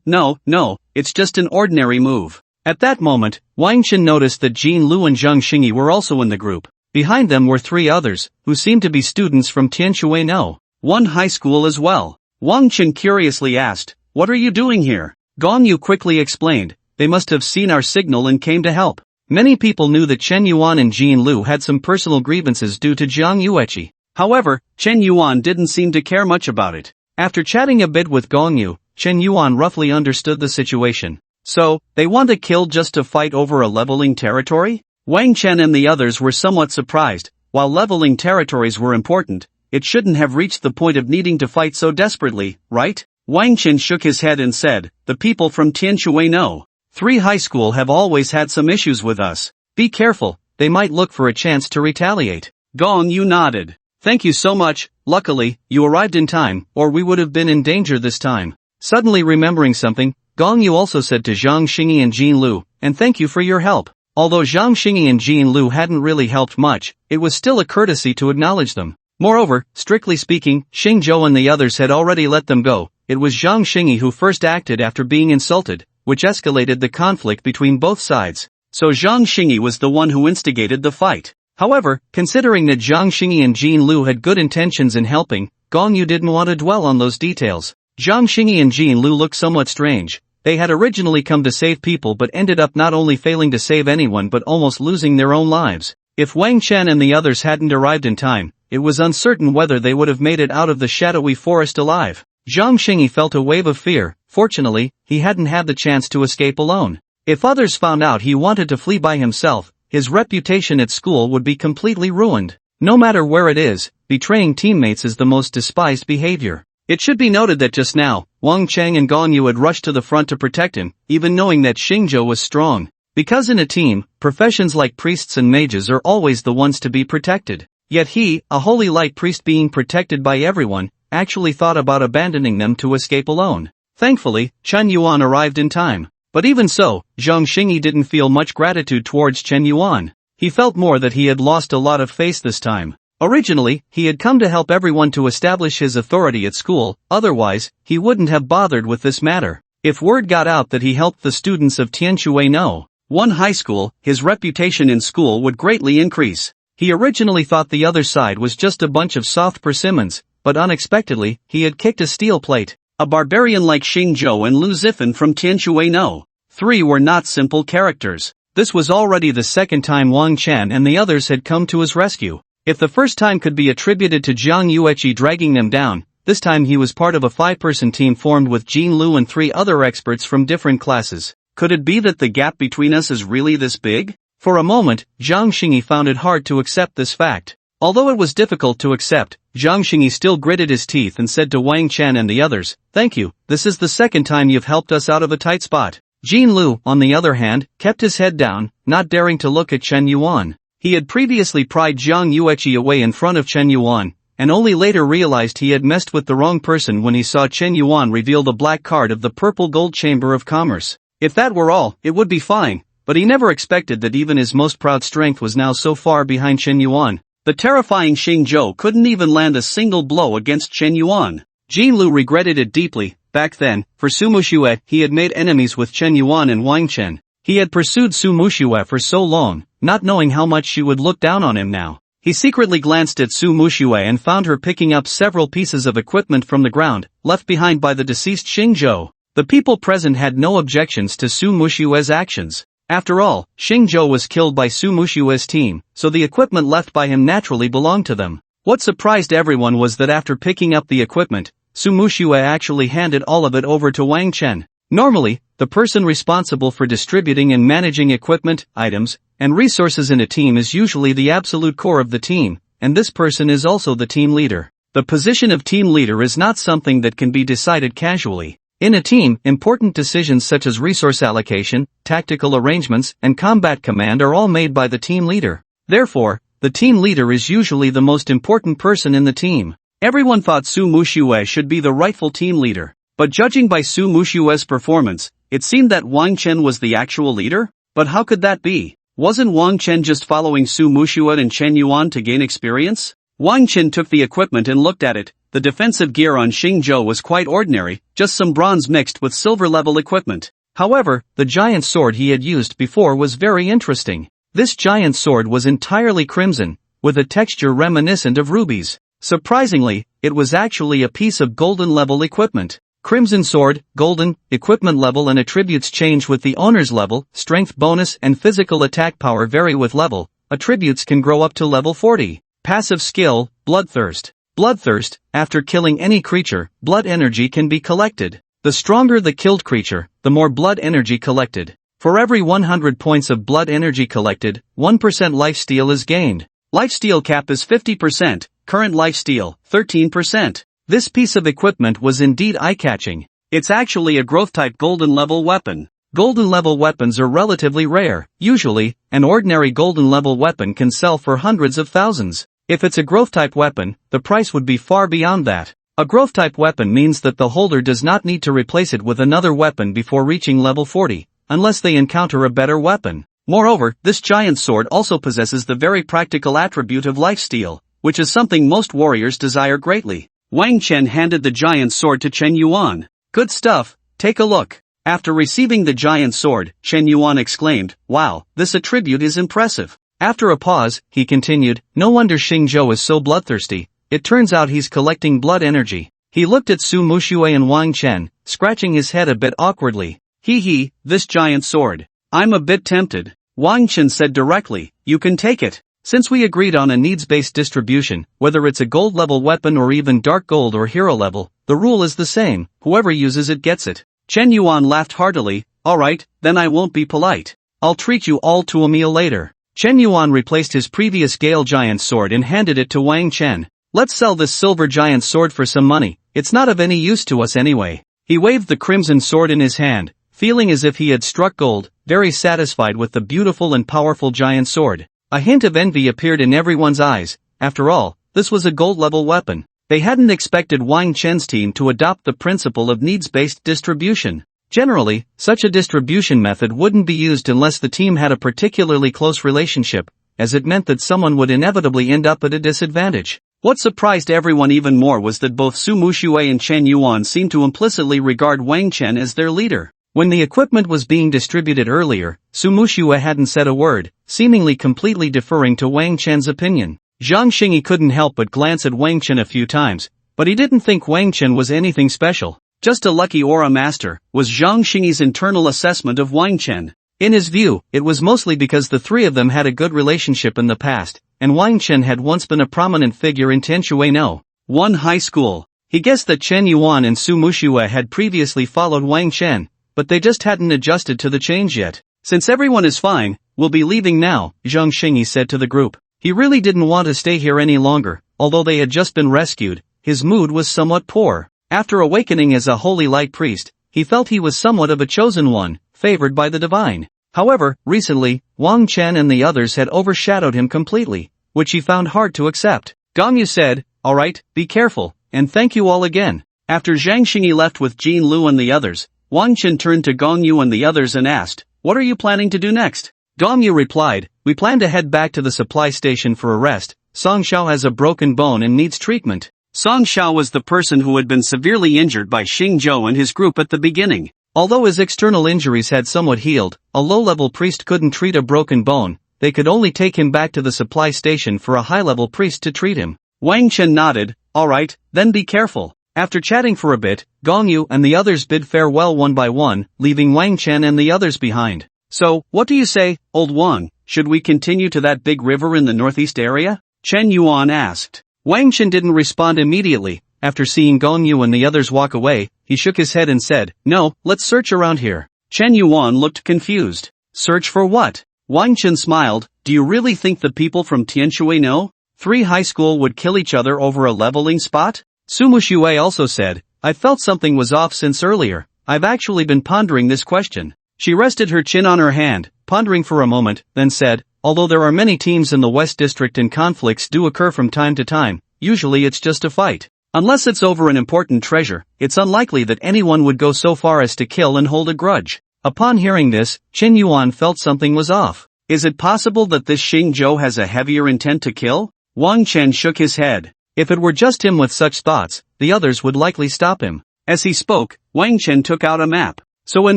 No, it's just an ordinary move. At that moment, Wang Chen noticed that Jin Lu and Zhang Xingyi were also in the group. Behind them were three others, who seemed to be students from Tianshui No. 1 high school as well. Wang Chen curiously asked, "What are you doing here?" Gong Yu quickly explained, "They must have seen our signal and came to help." Many people knew that Chen Yuan and Jin Lu had some personal grievances due to Jiang Yueqi. However, Chen Yuan didn't seem to care much about it. After chatting a bit with Gong Yu, Chen Yuan roughly understood the situation. So, they want to kill just to fight over a leveling territory? Wang Chen and the others were somewhat surprised. While leveling territories were important, it shouldn't have reached the point of needing to fight so desperately, right? Wang Chen shook his head and said, "The people from Tianshui No. 3 high school have always had some issues with us. Be careful, they might look for a chance to retaliate." Gong Yu nodded. "Thank you so much, luckily, you arrived in time, or we would have been in danger this time." Suddenly remembering something, Gong Yu also said to Zhang Xingyi and Jin Lu, "And thank you for your help." Although Zhang Xingyi and Jin Lu hadn't really helped much, it was still a courtesy to acknowledge them. Moreover, strictly speaking, Xing Zhou and the others had already let them go. It was Zhang Xingyi who first acted after being insulted, which escalated the conflict between both sides. So Zhang Xingyi was the one who instigated the fight. However, considering that Zhang Xingyi and Jin Lu had good intentions in helping, Gong Yu didn't want to dwell on those details. Zhang Xingyi and Jin Lu looked somewhat strange. They had originally come to save people but ended up not only failing to save anyone but almost losing their own lives. If Wang Chen and the others hadn't arrived in time, it was uncertain whether they would have made it out of the shadowy forest alive. Zhang Xingyi felt a wave of fear. Fortunately, he hadn't had the chance to escape alone. If others found out he wanted to flee by himself, his reputation at school would be completely ruined. No matter where it is, betraying teammates is the most despised behavior. It should be noted that just now, Wang Cheng and Gong Yu had rushed to the front to protect him, even knowing that Xing Zhou was strong. Because in a team, professions like priests and mages are always the ones to be protected. Yet he, a holy light priest being protected by everyone, actually thought about abandoning them to escape alone. Thankfully, Chen Yuan arrived in time. But even so, Zhang Xingyi didn't feel much gratitude towards Chen Yuan. He felt more that he had lost a lot of face this time. Originally, he had come to help everyone to establish his authority at school, otherwise, he wouldn't have bothered with this matter. If word got out that he helped the students of Tianshui No. 1 high school, his reputation in school would greatly increase. He originally thought the other side was just a bunch of soft persimmons, but unexpectedly, he had kicked a steel plate. A barbarian like Xing Zhou and Lu Zifan from Tianshui No. 3 were not simple characters. This was already the second time Wang Chen and the others had come to his rescue. If the first time could be attributed to Jiang Yueqi dragging them down, this time he was part of a 5-person team formed with Jin Lu and 3 other experts from different classes. Could it be that the gap between us is really this big? For a moment, Zhang Xingyi found it hard to accept this fact. Although it was difficult to accept, Zhang Xingyi still gritted his teeth and said to Wang Chen and the others, "Thank you, this is the second time you've helped us out of a tight spot." Jin Lu, on the other hand, kept his head down, not daring to look at Chen Yuan. He had previously pried Jiang Yueqi away in front of Chen Yuan, and only later realized he had messed with the wrong person when he saw Chen Yuan reveal the black card of the Purple Gold Chamber of Commerce. If that were all, it would be fine, but he never expected that even his most proud strength was now so far behind Chen Yuan. The terrifying Xing Zhou couldn't even land a single blow against Chen Yuan. Jin Lu regretted it deeply. Back then, for Su Muxue, he had made enemies with Chen Yuan and Wang Chen. He had pursued Su Muxue for so long, not knowing how much she would look down on him now. He secretly glanced at Su Muxue and found her picking up several pieces of equipment from the ground, left behind by the deceased Xing Zhou. The people present had no objections to Su Muxue's actions. After all, Xingzhou was killed by Su Mushue's team, so the equipment left by him naturally belonged to them. What surprised everyone was that after picking up the equipment, Su Mushue actually handed all of it over to Wang Chen. Normally, the person responsible for distributing and managing equipment, items, and resources in a team is usually the absolute core of the team, and this person is also the team leader. The position of team leader is not something that can be decided casually. In a team, important decisions such as resource allocation, tactical arrangements, and combat command are all made by the team leader. Therefore, the team leader is usually the most important person in the team. Everyone thought Su Mushue should be the rightful team leader, but judging by Su Mushue's performance, it seemed that Wang Chen was the actual leader? But how could that be? Wasn't Wang Chen just following Su Mushue and Chen Yuan to gain experience? Wang Chen took the equipment and looked at it. The defensive gear on Xingzhou was quite ordinary, just some bronze mixed with silver-level equipment. However, the giant sword he had used before was very interesting. This giant sword was entirely crimson, with a texture reminiscent of rubies. Surprisingly, it was actually a piece of golden-level equipment. Crimson sword, golden, equipment level and attributes change with the owner's level, strength bonus and physical attack power vary with level, attributes can grow up to level 40. Passive skill, Bloodthirst. Bloodthirst, after killing any creature, blood energy can be collected. The stronger the killed creature, the more blood energy collected. For every 100 points of blood energy collected, 1% lifesteal is gained. Lifesteal cap is 50%, current lifesteal, 13%. This piece of equipment was indeed eye-catching. It's actually a growth-type golden-level weapon. Golden-level weapons are relatively rare. Usually, an ordinary golden-level weapon can sell for hundreds of thousands. If it's a growth-type weapon, the price would be far beyond that. A growth-type weapon means that the holder does not need to replace it with another weapon before reaching level 40, unless they encounter a better weapon. Moreover, this giant sword also possesses the very practical attribute of lifesteal, which is something most warriors desire greatly. Wang Chen handed the giant sword to Chen Yuan. Good stuff, take a look. After receiving the giant sword, Chen Yuan exclaimed, "Wow, this attribute is impressive." After a pause, he continued, "No wonder Xingzhou is so bloodthirsty. It turns out he's collecting blood energy." He looked at Su Mushue and Wang Chen, scratching his head a bit awkwardly. Hee, this giant sword. I'm a bit tempted. Wang Chen said directly, "You can take it. Since we agreed on a needs-based distribution, whether it's a gold-level weapon or even dark gold or hero level, the rule is the same, whoever uses it gets it." Chen Yuan laughed heartily, "Alright, then I won't be polite. I'll treat you all to a meal later." Chen Yuan replaced his previous Gale giant sword and handed it to Wang Chen. "Let's sell this silver giant sword for some money, it's not of any use to us anyway." He waved the crimson sword in his hand, feeling as if he had struck gold, very satisfied with the beautiful and powerful giant sword. A hint of envy appeared in everyone's eyes. After all, this was a gold-level weapon. They hadn't expected Wang Chen's team to adopt the principle of needs-based distribution. Generally, such a distribution method wouldn't be used unless the team had a particularly close relationship, as it meant that someone would inevitably end up at a disadvantage. What surprised everyone even more was that both Su Mushue and Chen Yuan seemed to implicitly regard Wang Chen as their leader. When the equipment was being distributed earlier, Su Mushue hadn't said a word, seemingly completely deferring to Wang Chen's opinion. Zhang Xingyi couldn't help but glance at Wang Chen a few times, but he didn't think Wang Chen was anything special. Just a lucky aura master, was Zhang Xingyi's internal assessment of Wang Chen. In his view, it was mostly because the three of them had a good relationship in the past, and Wang Chen had once been a prominent figure in Tenshui no 1 high school. He guessed that Chen Yuan and Su Mushue had previously followed Wang Chen, but they just hadn't adjusted to the change yet. "Since everyone is fine, we'll be leaving now," Zhang Xingyi said to the group. He really didn't want to stay here any longer, although they had just been rescued. His mood was somewhat poor. After awakening as a holy light priest, he felt he was somewhat of a chosen one, favored by the divine. However, recently, Wang Chen and the others had overshadowed him completely, which he found hard to accept. Gongyu said, "Alright, be careful, and thank you all again." After Zhang Xingyi left with Jin Lu and the others, Wang Chen turned to Gongyu and the others and asked, "What are you planning to do next?" Gongyu replied, "We plan to head back to the supply station for a rest. Song Xiao has a broken bone and needs treatment." Song Xiao was the person who had been severely injured by Xingzhou and his group at the beginning. Although his external injuries had somewhat healed, a low-level priest couldn't treat a broken bone. They could only take him back to the supply station for a high-level priest to treat him. Wang Chen nodded, "Alright, then be careful." After chatting for a bit, Gongyu and the others bid farewell one by one, leaving Wang Chen and the others behind. So, what do you say, old Wang? Should we continue to that big river in the northeast area? Chen Yuan asked. Wang Chen didn't respond immediately. After seeing Gong Yu and the others walk away, he shook his head and said, "No, let's search around here." Chen Yuan looked confused. Search for what? Wang Chen smiled. Do you really think the people from Tianshui know? 3 high school would kill each other over a leveling spot? Sumu Shui also said, I felt something was off since earlier. I've actually been pondering this question. She rested her chin on her hand, pondering for a moment, then said, although there are many teams in the West District and conflicts do occur from time to time, usually it's just a fight. Unless it's over an important treasure, it's unlikely that anyone would go so far as to kill and hold a grudge. Upon hearing this, Chen Yuan felt something was off. Is it possible that this Xing Zhou has a heavier intent to kill? Wang Chen shook his head. If it were just him with such thoughts, the others would likely stop him. As he spoke, Wang Chen took out a map. So in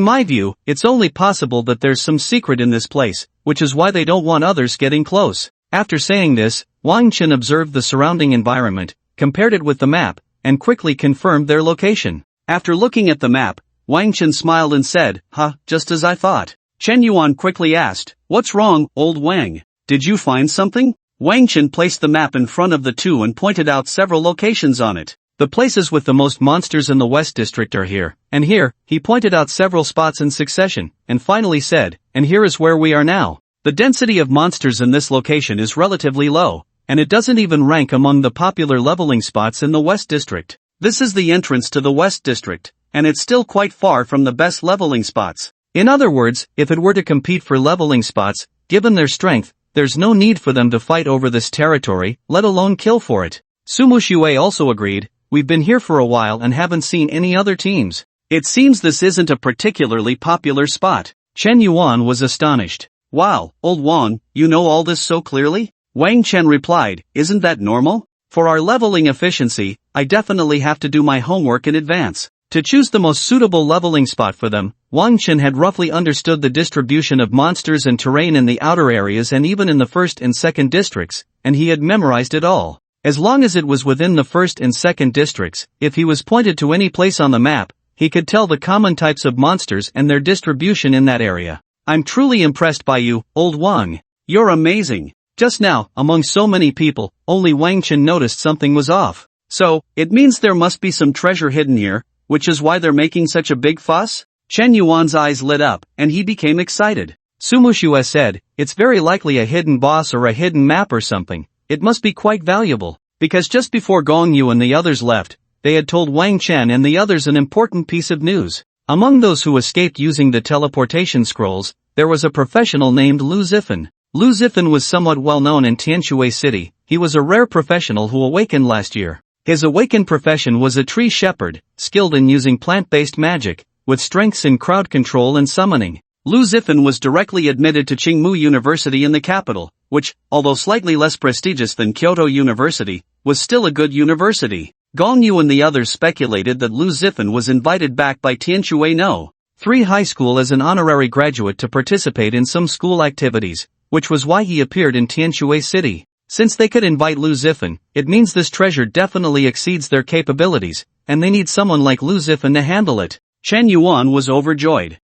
my view, it's only possible that there's some secret in this place, which is why they don't want others getting close. After saying this, Wang Chen observed the surrounding environment, compared it with the map, and quickly confirmed their location. After looking at the map, Wang Chen smiled and said, just as I thought. Chen Yuan quickly asked, what's wrong, old Wang? Did you find something? Wang Chen placed the map in front of the two and pointed out several locations on it. The places with the most monsters in the West District are here, and here, he pointed out several spots in succession, and finally said, and here is where we are now. The density of monsters in this location is relatively low, and it doesn't even rank among the popular leveling spots in the West District. This is the entrance to the West District, and it's still quite far from the best leveling spots. In other words, if it were to compete for leveling spots, given their strength, there's no need for them to fight over this territory, let alone kill for it. Sumu Shui also agreed, we've been here for a while and haven't seen any other teams. It seems this isn't a particularly popular spot. Chen Yuan was astonished. Wow, old Wang, you know all this so clearly? Wang Chen replied, isn't that normal? For our leveling efficiency, I definitely have to do my homework in advance. To choose the most suitable leveling spot for them, Wang Chen had roughly understood the distribution of monsters and terrain in the outer areas and even in the first and second districts, and he had memorized it all. As long as it was within the first and second districts, if he was pointed to any place on the map, he could tell the common types of monsters and their distribution in that area. I'm truly impressed by you, old Wang. You're amazing. Just now, among so many people, only Wang Chen noticed something was off. So, it means there must be some treasure hidden here, which is why they're making such a big fuss? Chen Yuan's eyes lit up, and he became excited. Sumu Shui said, it's very likely a hidden boss or a hidden map or something. It must be quite valuable. Because just before Gong Yu and the others left, they had told Wang Chen and the others an important piece of news. Among those who escaped using the teleportation scrolls, there was a professional named Lu Zifan. Lu Zifan was somewhat well known in Tianshui City. He was a rare professional who awakened last year. His awakened profession was a tree shepherd, skilled in using plant-based magic, with strengths in crowd control and summoning. Lu Zifan was directly admitted to Qingmu University in the capital, which, although slightly less prestigious than Kyoto University, was still a good university. Gong Yu and the others speculated that Lu Zifan was invited back by Tianshui No. 3 High School as an honorary graduate to participate in some school activities, which was why he appeared in Tianshui City. Since they could invite Lu Zifan, it means this treasure definitely exceeds their capabilities, and they need someone like Lu Zifan to handle it. Chen Yuan was overjoyed.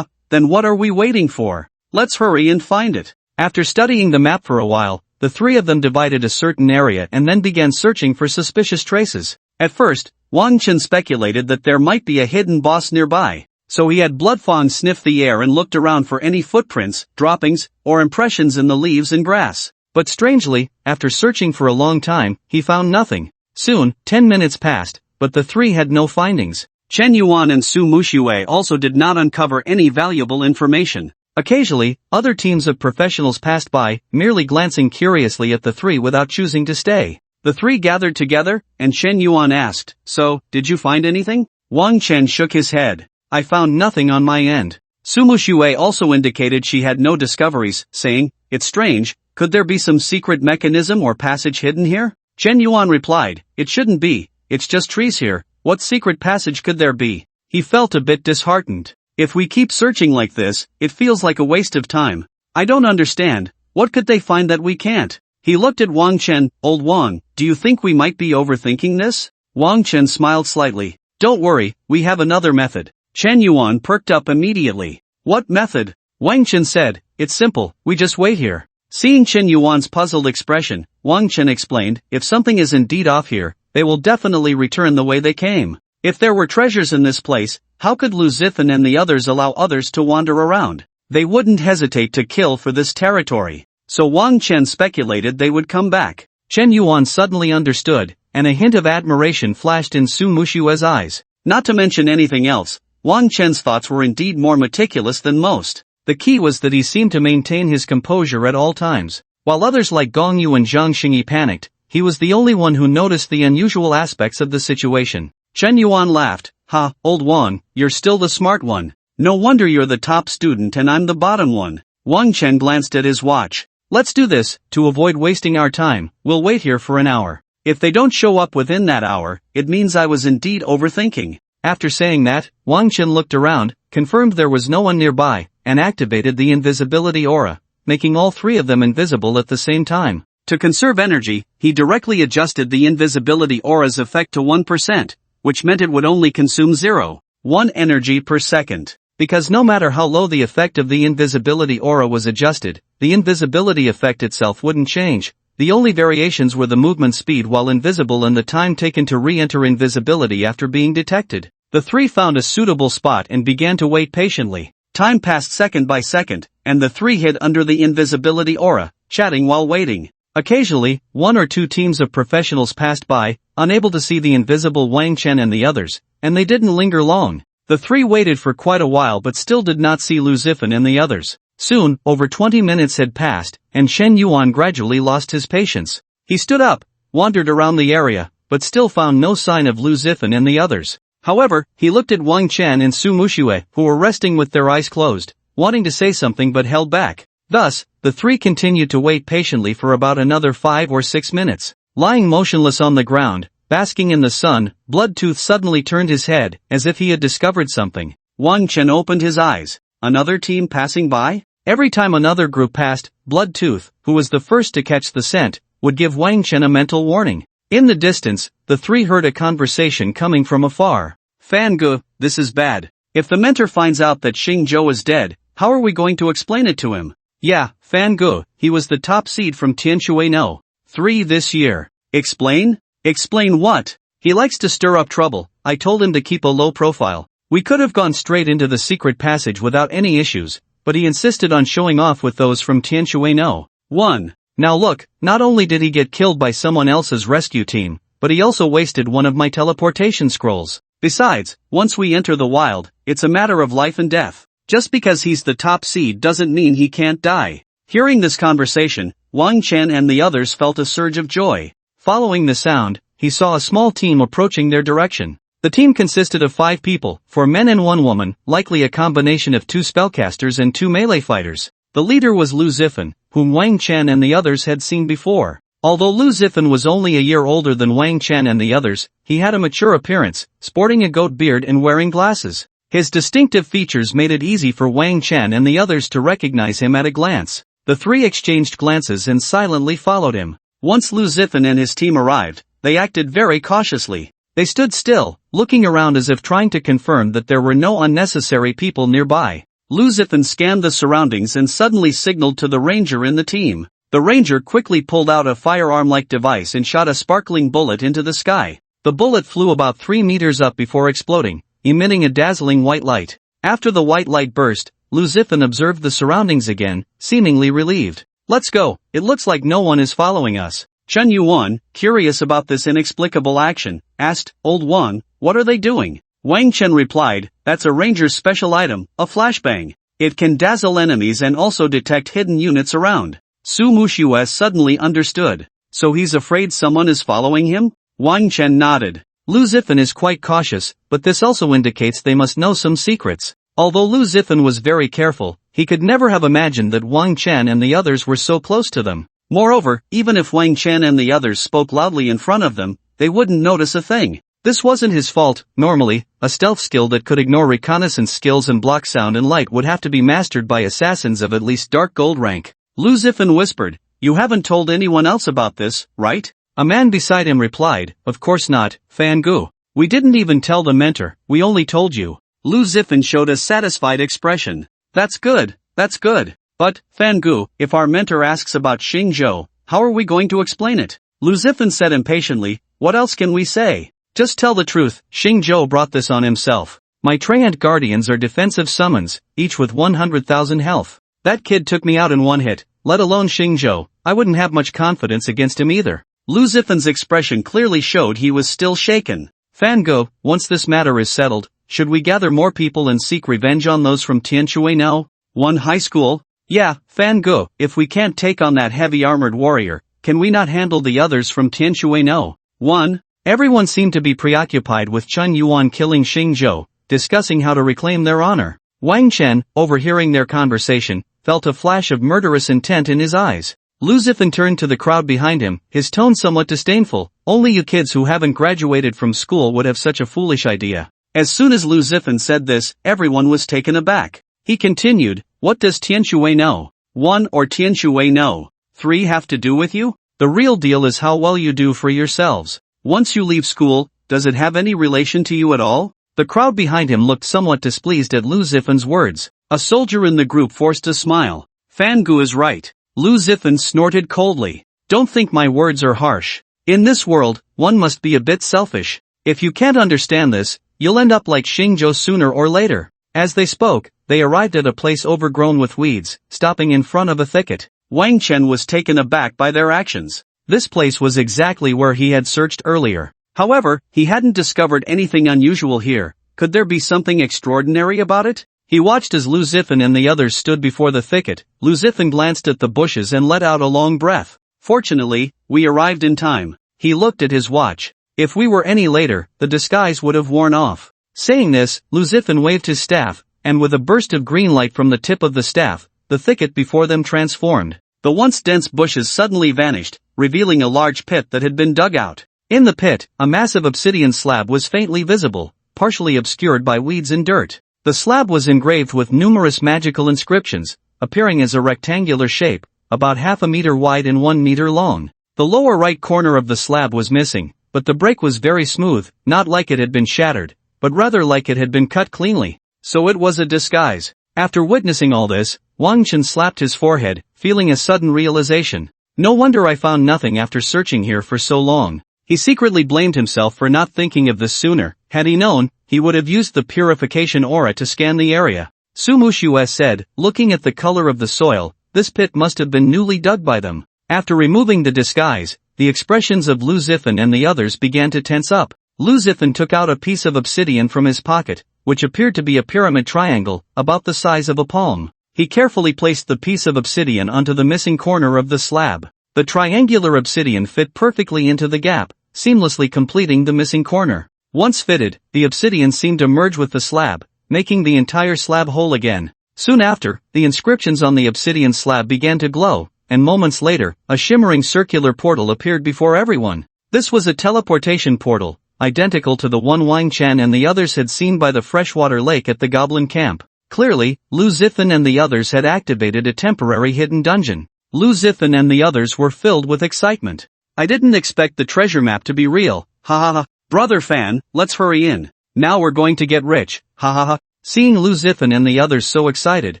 Then what are we waiting for? Let's hurry and find it. After studying the map for a while, the three of them divided a certain area and then began searching for suspicious traces. At first, Wang Chen speculated that there might be a hidden boss nearby, so he had Bloodfawn sniff the air and looked around for any footprints, droppings, or impressions in the leaves and grass. But strangely, after searching for a long time, he found nothing. Soon, 10 minutes passed, but the three had no findings. Chen Yuan and Su Muxue also did not uncover any valuable information. Occasionally, other teams of professionals passed by, merely glancing curiously at the three without choosing to stay. The three gathered together, and Chen Yuan asked, so, did you find anything? Wang Chen shook his head. I found nothing on my end. Su Muxue also indicated she had no discoveries, saying, it's strange, could there be some secret mechanism or passage hidden here? Chen Yuan replied, it shouldn't be, it's just trees here, what secret passage could there be? He felt a bit disheartened. If we keep searching like this, it feels like a waste of time. I don't understand, what could they find that we can't? He looked at Wang Chen, old Wang, do you think we might be overthinking this? Wang Chen smiled slightly. Don't worry, we have another method. Chen Yuan perked up immediately. What method? Wang Chen said, "It's simple, we just wait here." Seeing Chen Yuan's puzzled expression, Wang Chen explained, "If something is indeed off here, they will definitely return the way they came. If there were treasures in this place, how could Lu Zifan and the others allow others to wander around? They wouldn't hesitate to kill for this territory." So Wang Chen speculated they would come back. Chen Yuan suddenly understood, and a hint of admiration flashed in Su Mushue's eyes. Not to mention anything else, Wang Chen's thoughts were indeed more meticulous than most. The key was that he seemed to maintain his composure at all times. While others like Gong Yu and Zhang Xingyi panicked, he was the only one who noticed the unusual aspects of the situation. Chen Yuan laughed, "Ha, old Wang, you're still the smart one. No wonder you're the top student and I'm the bottom one." Wang Chen glanced at his watch. "Let's do this, to avoid wasting our time, we'll wait here for an hour. If they don't show up within that hour, it means I was indeed overthinking." After saying that, Wang Chen looked around, confirmed there was no one nearby, and activated the invisibility aura, making all three of them invisible at the same time. To conserve energy, he directly adjusted the invisibility aura's effect to 1%, which meant it would only consume 0.1 energy per second. Because no matter how low the effect of the invisibility aura was adjusted, the invisibility effect itself wouldn't change. The only variations were the movement speed while invisible and the time taken to re-enter invisibility after being detected. The three found a suitable spot and began to wait patiently. Time passed second by second, and the three hid under the invisibility aura, chatting while waiting. Occasionally, one or two teams of professionals passed by, unable to see the invisible Wang Chen and the others, and they didn't linger long. The three waited for quite a while but still did not see Lu Zifan and the others. Soon, over 20 minutes had passed, and Chen Yuan gradually lost his patience. He stood up, wandered around the area, but still found no sign of Lu Zifan and the others. However, he looked at Wang Chen and Su Mushue, who were resting with their eyes closed, wanting to say something but held back. Thus, the three continued to wait patiently for about another 5 or 6 minutes. Lying motionless on the ground, basking in the sun, Bloodtooth suddenly turned his head, as if he had discovered something. Wang Chen opened his eyes. Another team passing by? Every time another group passed, Bloodtooth, who was the first to catch the scent, would give Wang Chen a mental warning. In the distance, the three heard a conversation coming from afar. "Fan Gu, this is bad. If the mentor finds out that Xing Zhou is dead, how are we going to explain it to him?" "Yeah, Fan Gu, he was the top seed from Tianshui No. 3 this year." "Explain? Explain what? He likes to stir up trouble. I told him to keep a low profile. We could have gone straight into the secret passage without any issues, but he insisted on showing off with those from Tianshui No. 1. Now look, not only did he get killed by someone else's rescue team, but he also wasted one of my teleportation scrolls. Besides, once we enter the wild, it's a matter of life and death. Just because he's the top seed doesn't mean he can't die." Hearing this conversation, Wang Chen and the others felt a surge of joy. Following the sound, he saw a small team approaching their direction. The team consisted of 5 people, 4 men and 1 woman, likely a combination of 2 spellcasters and 2 melee fighters. The leader was Lu Zifan, whom Wang Chen and the others had seen before. Although Lu Zifan was only a year older than Wang Chen and the others, he had a mature appearance, sporting a goat beard and wearing glasses. His distinctive features made it easy for Wang Chen and the others to recognize him at a glance. The three exchanged glances and silently followed him. Once Lu Zifan and his team arrived, they acted very cautiously. They stood still, looking around as if trying to confirm that there were no unnecessary people nearby. Lu Zifan scanned the surroundings and suddenly signaled to the ranger in the team. The ranger quickly pulled out a firearm-like device and shot a sparkling bullet into the sky. The bullet flew about 3 meters up before exploding, emitting a dazzling white light. After the white light burst, Lu Zifan observed the surroundings again, seemingly relieved. "Let's go, it looks like no one is following us." Chen Yuan, curious about this inexplicable action, asked, "Old Wang, what are they doing?" Wang Chen replied, "That's a ranger's special item, a flashbang. It can dazzle enemies and also detect hidden units around." Su Mushue suddenly understood. "So he's afraid someone is following him?" Wang Chen nodded. Lu Zifan is quite cautious, but this also indicates they must know some secrets. Although Lu Zifan was very careful, he could never have imagined that Wang Chen and the others were so close to them. Moreover, even if Wang Chen and the others spoke loudly in front of them, they wouldn't notice a thing. This wasn't his fault. Normally, a stealth skill that could ignore reconnaissance skills and block sound and light would have to be mastered by assassins of at least dark gold rank. Lu Zifan whispered, "You haven't told anyone else about this, right?" A man beside him replied, "Of course not, Fan Gu. We didn't even tell the mentor, we only told you." Lu Zifan showed a satisfied expression. "That's good, That's good. But, Fangu, if our mentor asks about Xingzhou, how are we going to explain it? Lu Zifan said impatiently, what else can we say? Just tell the truth, Xingzhou brought this on himself. My Treant Guardians are defensive summons, each with 100,000 health. That kid took me out in one hit, let alone Xingzhou. I wouldn't have much confidence against him either. Lu Zifan's expression clearly showed he was still shaken. Fangu, once this matter is settled, should we gather more people and seek revenge on those from Tianshui now? One high school? Yeah, Fangu, if we can't take on that heavy armored warrior, can we not handle the others from Tianshui no? 1. Everyone seemed to be preoccupied with Chen Yuan killing Xingzhou, discussing how to reclaim their honor. Wang Chen, overhearing their conversation, felt a flash of murderous intent in his eyes. Lu Zifan turned to the crowd behind him, his tone somewhat disdainful. Only you kids who haven't graduated from school would have such a foolish idea. As soon as Lu Zifan said this, everyone was taken aback. He continued, what does Tianshui know? 1 or Tianshui know? 3 have to do with you? The real deal is how well you do for yourselves. Once you leave school, does it have any relation to you at all? The crowd behind him looked somewhat displeased at Lu Zifan's words. A soldier in the group forced a smile. Fangu is right. Lu Zifan snorted coldly. Don't think my words are harsh. In this world, one must be a bit selfish. If you can't understand this, you'll end up like Xingzhou sooner or later. As they spoke, they arrived at a place overgrown with weeds, stopping in front of a thicket. Wang Chen was taken aback by their actions. This place was exactly where he had searched earlier. However, he hadn't discovered anything unusual here. Could there be something extraordinary about it? He watched as Lu Zifan and the others stood before the thicket. Lu Zifan glanced at the bushes and let out a long breath. Fortunately, we arrived in time. He looked at his watch. If we were any later, the disguise would have worn off. Saying this, Lu Zifan waved his staff, and with a burst of green light from the tip of the staff, the thicket before them transformed. The once dense bushes suddenly vanished, revealing a large pit that had been dug out. In the pit, a massive obsidian slab was faintly visible, partially obscured by weeds and dirt. The slab was engraved with numerous magical inscriptions, appearing as a rectangular shape, about half a meter wide and 1 meter long. The lower right corner of the slab was missing, but the break was very smooth, not like it had been shattered, but rather like it had been cut cleanly. So it was a disguise. After witnessing all this, Wang Chen slapped his forehead, feeling a sudden realization. No wonder I found nothing after searching here for so long. He secretly blamed himself for not thinking of this sooner. Had he known, he would have used the purification aura to scan the area. Su Mushue said, looking at the color of the soil, this pit must have been newly dug by them. After removing the disguise, the expressions of Lu Zifan and the others began to tense up. Lu Zifan took out a piece of obsidian from his pocket, which appeared to be a pyramid triangle, about the size of a palm. He carefully placed the piece of obsidian onto the missing corner of the slab. The triangular obsidian fit perfectly into the gap, seamlessly completing the missing corner. Once fitted, the obsidian seemed to merge with the slab, making the entire slab whole again. Soon after, the inscriptions on the obsidian slab began to glow, and moments later, a shimmering circular portal appeared before everyone. This was a teleportation portal, identical to the one Wang Chen and the others had seen by the freshwater lake at the goblin camp. Clearly, Lu Zifan and the others had activated a temporary hidden dungeon. Lu Zifan and the others were filled with excitement. I didn't expect the treasure map to be real, ha ha ha. Brother Fan, let's hurry in. Now we're going to get rich, ha ha ha. Seeing Lu Zifan and the others so excited,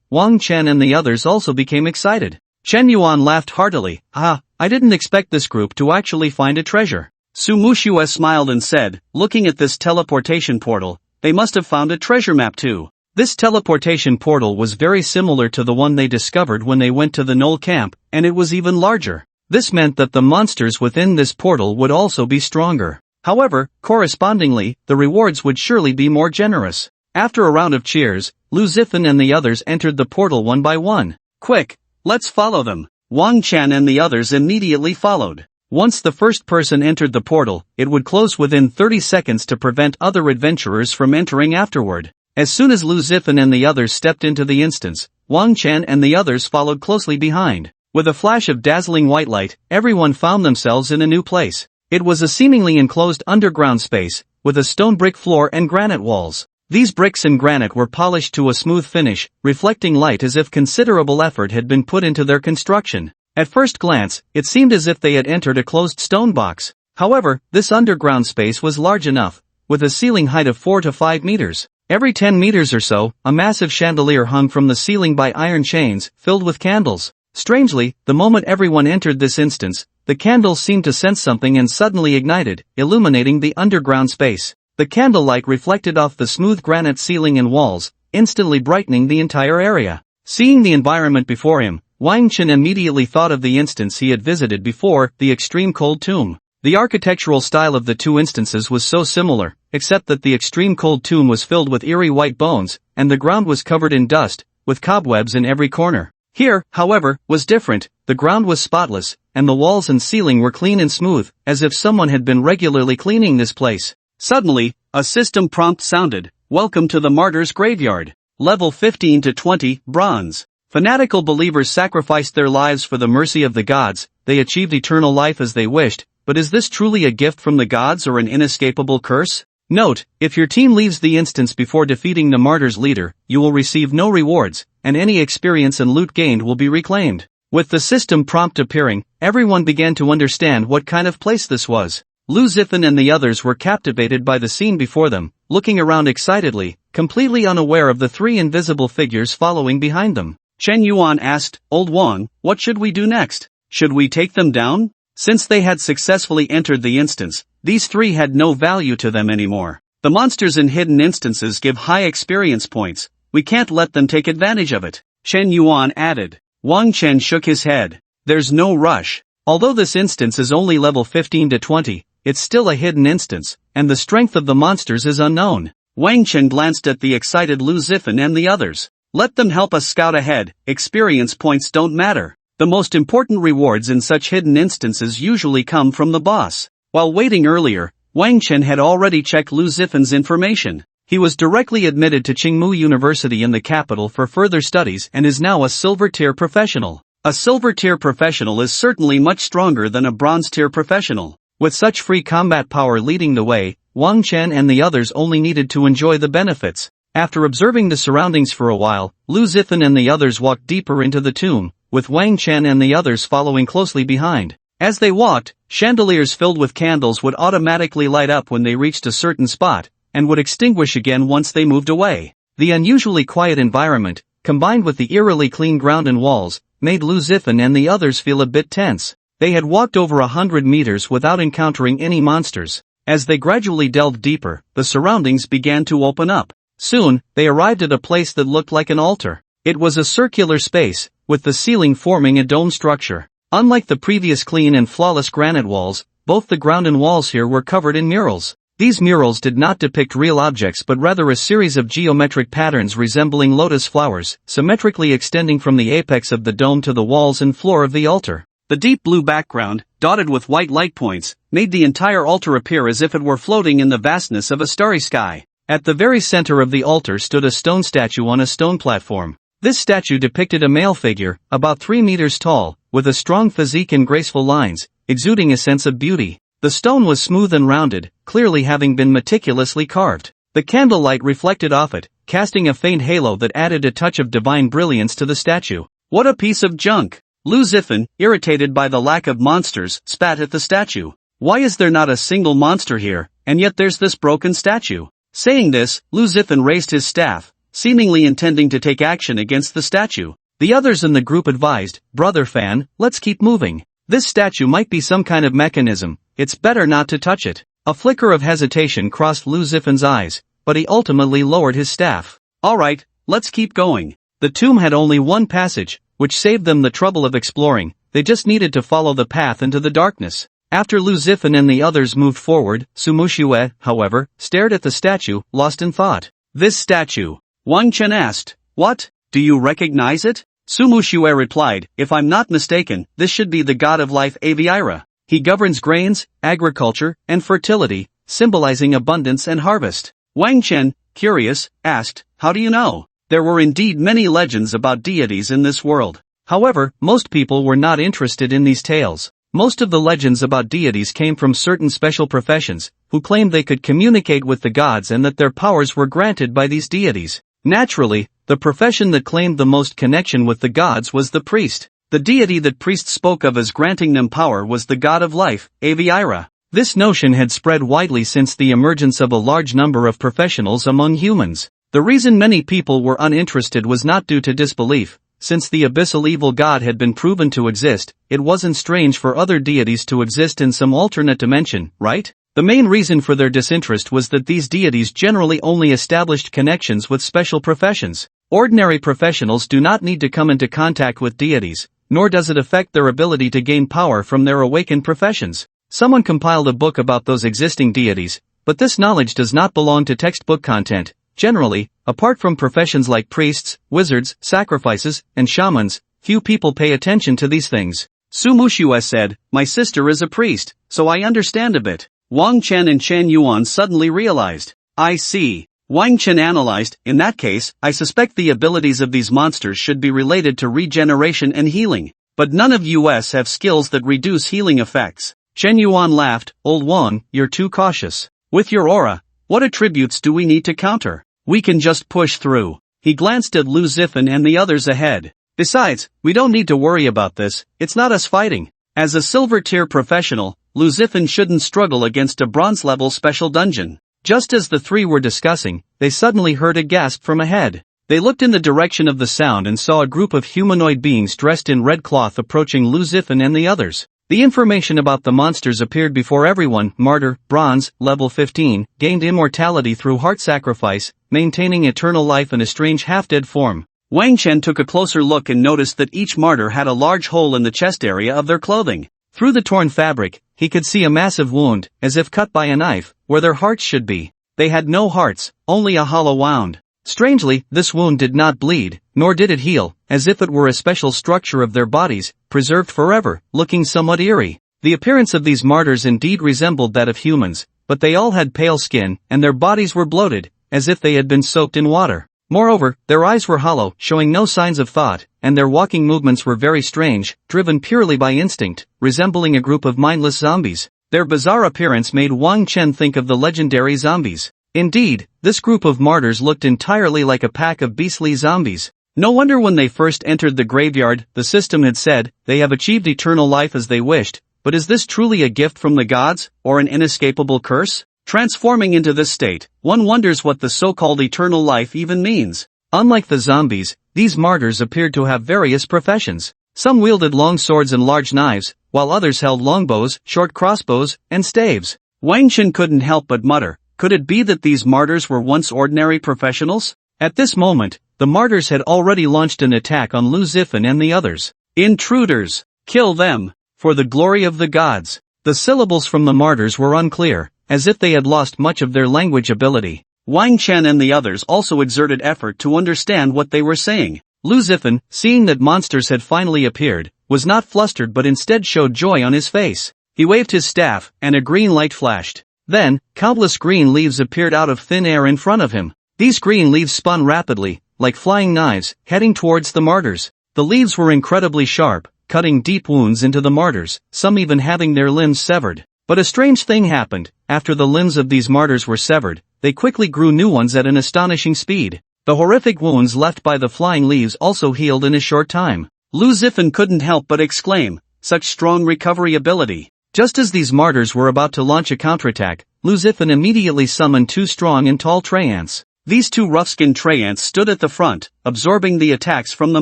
Wang Chen and the others also became excited. Chen Yuan laughed heartily, ha, I didn't expect this group to actually find a treasure. Su Mushue smiled and said, looking at this teleportation portal, they must have found a treasure map too. This teleportation portal was very similar to the one they discovered when they went to the Knoll camp, and it was even larger. This meant that the monsters within this portal would also be stronger. However, correspondingly, the rewards would surely be more generous. After a round of cheers, Lu Zifan and the others entered the portal one by one. Quick, let's follow them. Wang Chen and the others immediately followed. Once the first person entered the portal, it would close within 30 seconds to prevent other adventurers from entering afterward. As soon as Lu Zifan and the others stepped into the instance, Wang Chen and the others followed closely behind. With a flash of dazzling white light, everyone found themselves in a new place. It was a seemingly enclosed underground space, with a stone brick floor and granite walls. These bricks and granite were polished to a smooth finish, reflecting light as if considerable effort had been put into their construction. At first glance, it seemed as if they had entered a closed stone box. However, this underground space was large enough, with a ceiling height of 4 to 5 meters. Every 10 meters or so, a massive chandelier hung from the ceiling by iron chains, filled with candles. Strangely, the moment everyone entered this instance, the candles seemed to sense something and suddenly ignited, illuminating the underground space. The candlelight reflected off the smooth granite ceiling and walls, instantly brightening the entire area. Seeing the environment before him, Wang Chen immediately thought of the instance he had visited before, the extreme cold tomb. The architectural style of the two instances was so similar, except that the extreme cold tomb was filled with eerie white bones, and the ground was covered in dust, with cobwebs in every corner. Here, however, was different. The ground was spotless, and the walls and ceiling were clean and smooth, as if someone had been regularly cleaning this place. Suddenly, a system prompt sounded, "Welcome to the Martyr's Graveyard. Level 15 to 20, Bronze." Fanatical believers sacrificed their lives for the mercy of the gods. They achieved eternal life as they wished, but is this truly a gift from the gods or an inescapable curse? Note, if your team leaves the instance before defeating the martyr's leader, you will receive no rewards, and any experience and loot gained will be reclaimed. With the system prompt appearing, everyone began to understand what kind of place this was. Lu Zifan and the others were captivated by the scene before them, looking around excitedly, completely unaware of the three invisible figures following behind them. Chen Yuan asked, "Old Wang, what should we do next? Should we take them down?" Since they had successfully entered the instance, these three had no value to them anymore. The monsters in hidden instances give high experience points. We can't let them take advantage of it, Chen Yuan added. Wang Chen shook his head. There's no rush. Although this instance is only level 15 to 20, it's still a hidden instance, and the strength of the monsters is unknown. Wang Chen glanced at the excited Lu Zifan and the others. Let them help us scout ahead. Experience points don't matter. The most important rewards in such hidden instances usually come from the boss. While waiting earlier, Wang Chen had already checked Lu Zifan's information. He was directly admitted to Qingmu University in the capital for further studies and is now a silver-tier professional. A silver-tier professional is certainly much stronger than a bronze-tier professional. With such free combat power leading the way, Wang Chen and the others only needed to enjoy the benefits. After observing the surroundings for a while, Lu Zifan and the others walked deeper into the tomb, with Wang Chen and the others following closely behind. As they walked, chandeliers filled with candles would automatically light up when they reached a certain spot, and would extinguish again once they moved away. The unusually quiet environment, combined with the eerily clean ground and walls, made Lu Zifan and the others feel a bit tense. They had walked over 100 meters without encountering any monsters. As they gradually delved deeper, the surroundings began to open up. Soon, they arrived at a place that looked like an altar. It was a circular space, with the ceiling forming a dome structure. Unlike the previous clean and flawless granite walls, both the ground and walls here were covered in murals. These murals did not depict real objects but rather a series of geometric patterns resembling lotus flowers, symmetrically extending from the apex of the dome to the walls and floor of the altar. The deep blue background, dotted with white light points, made the entire altar appear as if it were floating in the vastness of a starry sky. At the very center of the altar stood a stone statue on a stone platform. This statue depicted a male figure, about 3 meters tall, with a strong physique and graceful lines, exuding a sense of beauty. The stone was smooth and rounded, clearly having been meticulously carved. The candlelight reflected off it, casting a faint halo that added a touch of divine brilliance to the statue. What a piece of junk! Lu Zifan, irritated by the lack of monsters, spat at the statue. Why is there not a single monster here, and yet there's this broken statue? Saying this, Lu Zifan raised his staff, seemingly intending to take action against the statue. The others in the group advised, "Brother Fan, let's keep moving. This statue might be some kind of mechanism, it's better not to touch it." A flicker of hesitation crossed Lu Zifan's eyes, but he ultimately lowered his staff. "Alright, let's keep going." The tomb had only one passage, which saved them the trouble of exploring. They just needed to follow the path into the darkness. After Lu Zifan and the others moved forward, Sumushue, however, stared at the statue, lost in thought. "This statue?" Wang Chen asked. "What? Do you recognize it?" Sumushue replied, "If I'm not mistaken, this should be the god of life Aviira. He governs grains, agriculture, and fertility, symbolizing abundance and harvest." Wang Chen, curious, asked, "How do you know?" There were indeed many legends about deities in this world. However, most people were not interested in these tales. Most of the legends about deities came from certain special professions, who claimed they could communicate with the gods and that their powers were granted by these deities. Naturally, the profession that claimed the most connection with the gods was the priest. The deity that priests spoke of as granting them power was the god of life, Aviira. This notion had spread widely since the emergence of a large number of professionals among humans. The reason many people were uninterested was not due to disbelief. Since the abyssal evil god had been proven to exist, it wasn't strange for other deities to exist in some alternate dimension, right? The main reason for their disinterest was that these deities generally only established connections with special professions. Ordinary professionals do not need to come into contact with deities, nor does it affect their ability to gain power from their awakened professions. Someone compiled a book about those existing deities, but this knowledge does not belong to textbook content. Generally, apart from professions like priests, wizards, sacrifices, and shamans, few people pay attention to these things. Su Mushue said, "My sister is a priest, so I understand a bit." Wang Chen and Chen Yuan suddenly realized. I see. Wang Chen analyzed, in that case, I suspect the abilities of these monsters should be related to regeneration and healing. But none of us have skills that reduce healing effects. Chen Yuan laughed, Old Wang, you're too cautious. With your aura, what attributes do we need to counter? We can just push through. He glanced at Lu Zifan and the others ahead. Besides, we don't need to worry about this, it's not us fighting. As a silver-tier professional, Lu Zifan shouldn't struggle against a bronze-level special dungeon. Just as the three were discussing, they suddenly heard a gasp from ahead. They looked in the direction of the sound and saw a group of humanoid beings dressed in red cloth approaching Lu Zifan and the others. The information about the monsters appeared before everyone. Martyr, bronze, level 15, gained immortality through heart sacrifice, maintaining eternal life in a strange half-dead form. Wang Chen took a closer look and noticed that each martyr had a large hole in the chest area of their clothing. Through the torn fabric, he could see a massive wound, as if cut by a knife, where their hearts should be. They had no hearts, only a hollow wound. Strangely, this wound did not bleed, nor did it heal, as if it were a special structure of their bodies, preserved forever, looking somewhat eerie. The appearance of these martyrs indeed resembled that of humans, but they all had pale skin, and their bodies were bloated, as if they had been soaked in water. Moreover, their eyes were hollow, showing no signs of thought, and their walking movements were very strange, driven purely by instinct, resembling a group of mindless zombies. Their bizarre appearance made Wang Chen think of the legendary zombies. Indeed, this group of martyrs looked entirely like a pack of beastly zombies. No wonder when they first entered the graveyard, the system had said, they have achieved eternal life as they wished, but is this truly a gift from the gods, or an inescapable curse? Transforming into this state, one wonders what the so-called eternal life even means. Unlike the zombies, these martyrs appeared to have various professions. Some wielded long swords and large knives, while others held longbows, short crossbows, and staves. Wang Chen couldn't help but mutter, could it be that these martyrs were once ordinary professionals? At this moment, the martyrs had already launched an attack on Lu Zifan and the others. Intruders! Kill them! For the glory of the gods! The syllables from the martyrs were unclear, as if they had lost much of their language ability. Wang Chen and the others also exerted effort to understand what they were saying. Lu Zifan, seeing that monsters had finally appeared, was not flustered but instead showed joy on his face. He waved his staff, and a green light flashed. Then, countless green leaves appeared out of thin air in front of him. These green leaves spun rapidly, like flying knives, heading towards the martyrs. The leaves were incredibly sharp, cutting deep wounds into the martyrs, some even having their limbs severed. But a strange thing happened. After the limbs of these martyrs were severed, they quickly grew new ones at an astonishing speed. The horrific wounds left by the flying leaves also healed in a short time. Lu Zifan couldn't help but exclaim, such strong recovery ability. Just as these martyrs were about to launch a counterattack, Lu Zifan immediately summoned two strong and tall Traiants. These two rough-skinned Traiants stood at the front, absorbing the attacks from the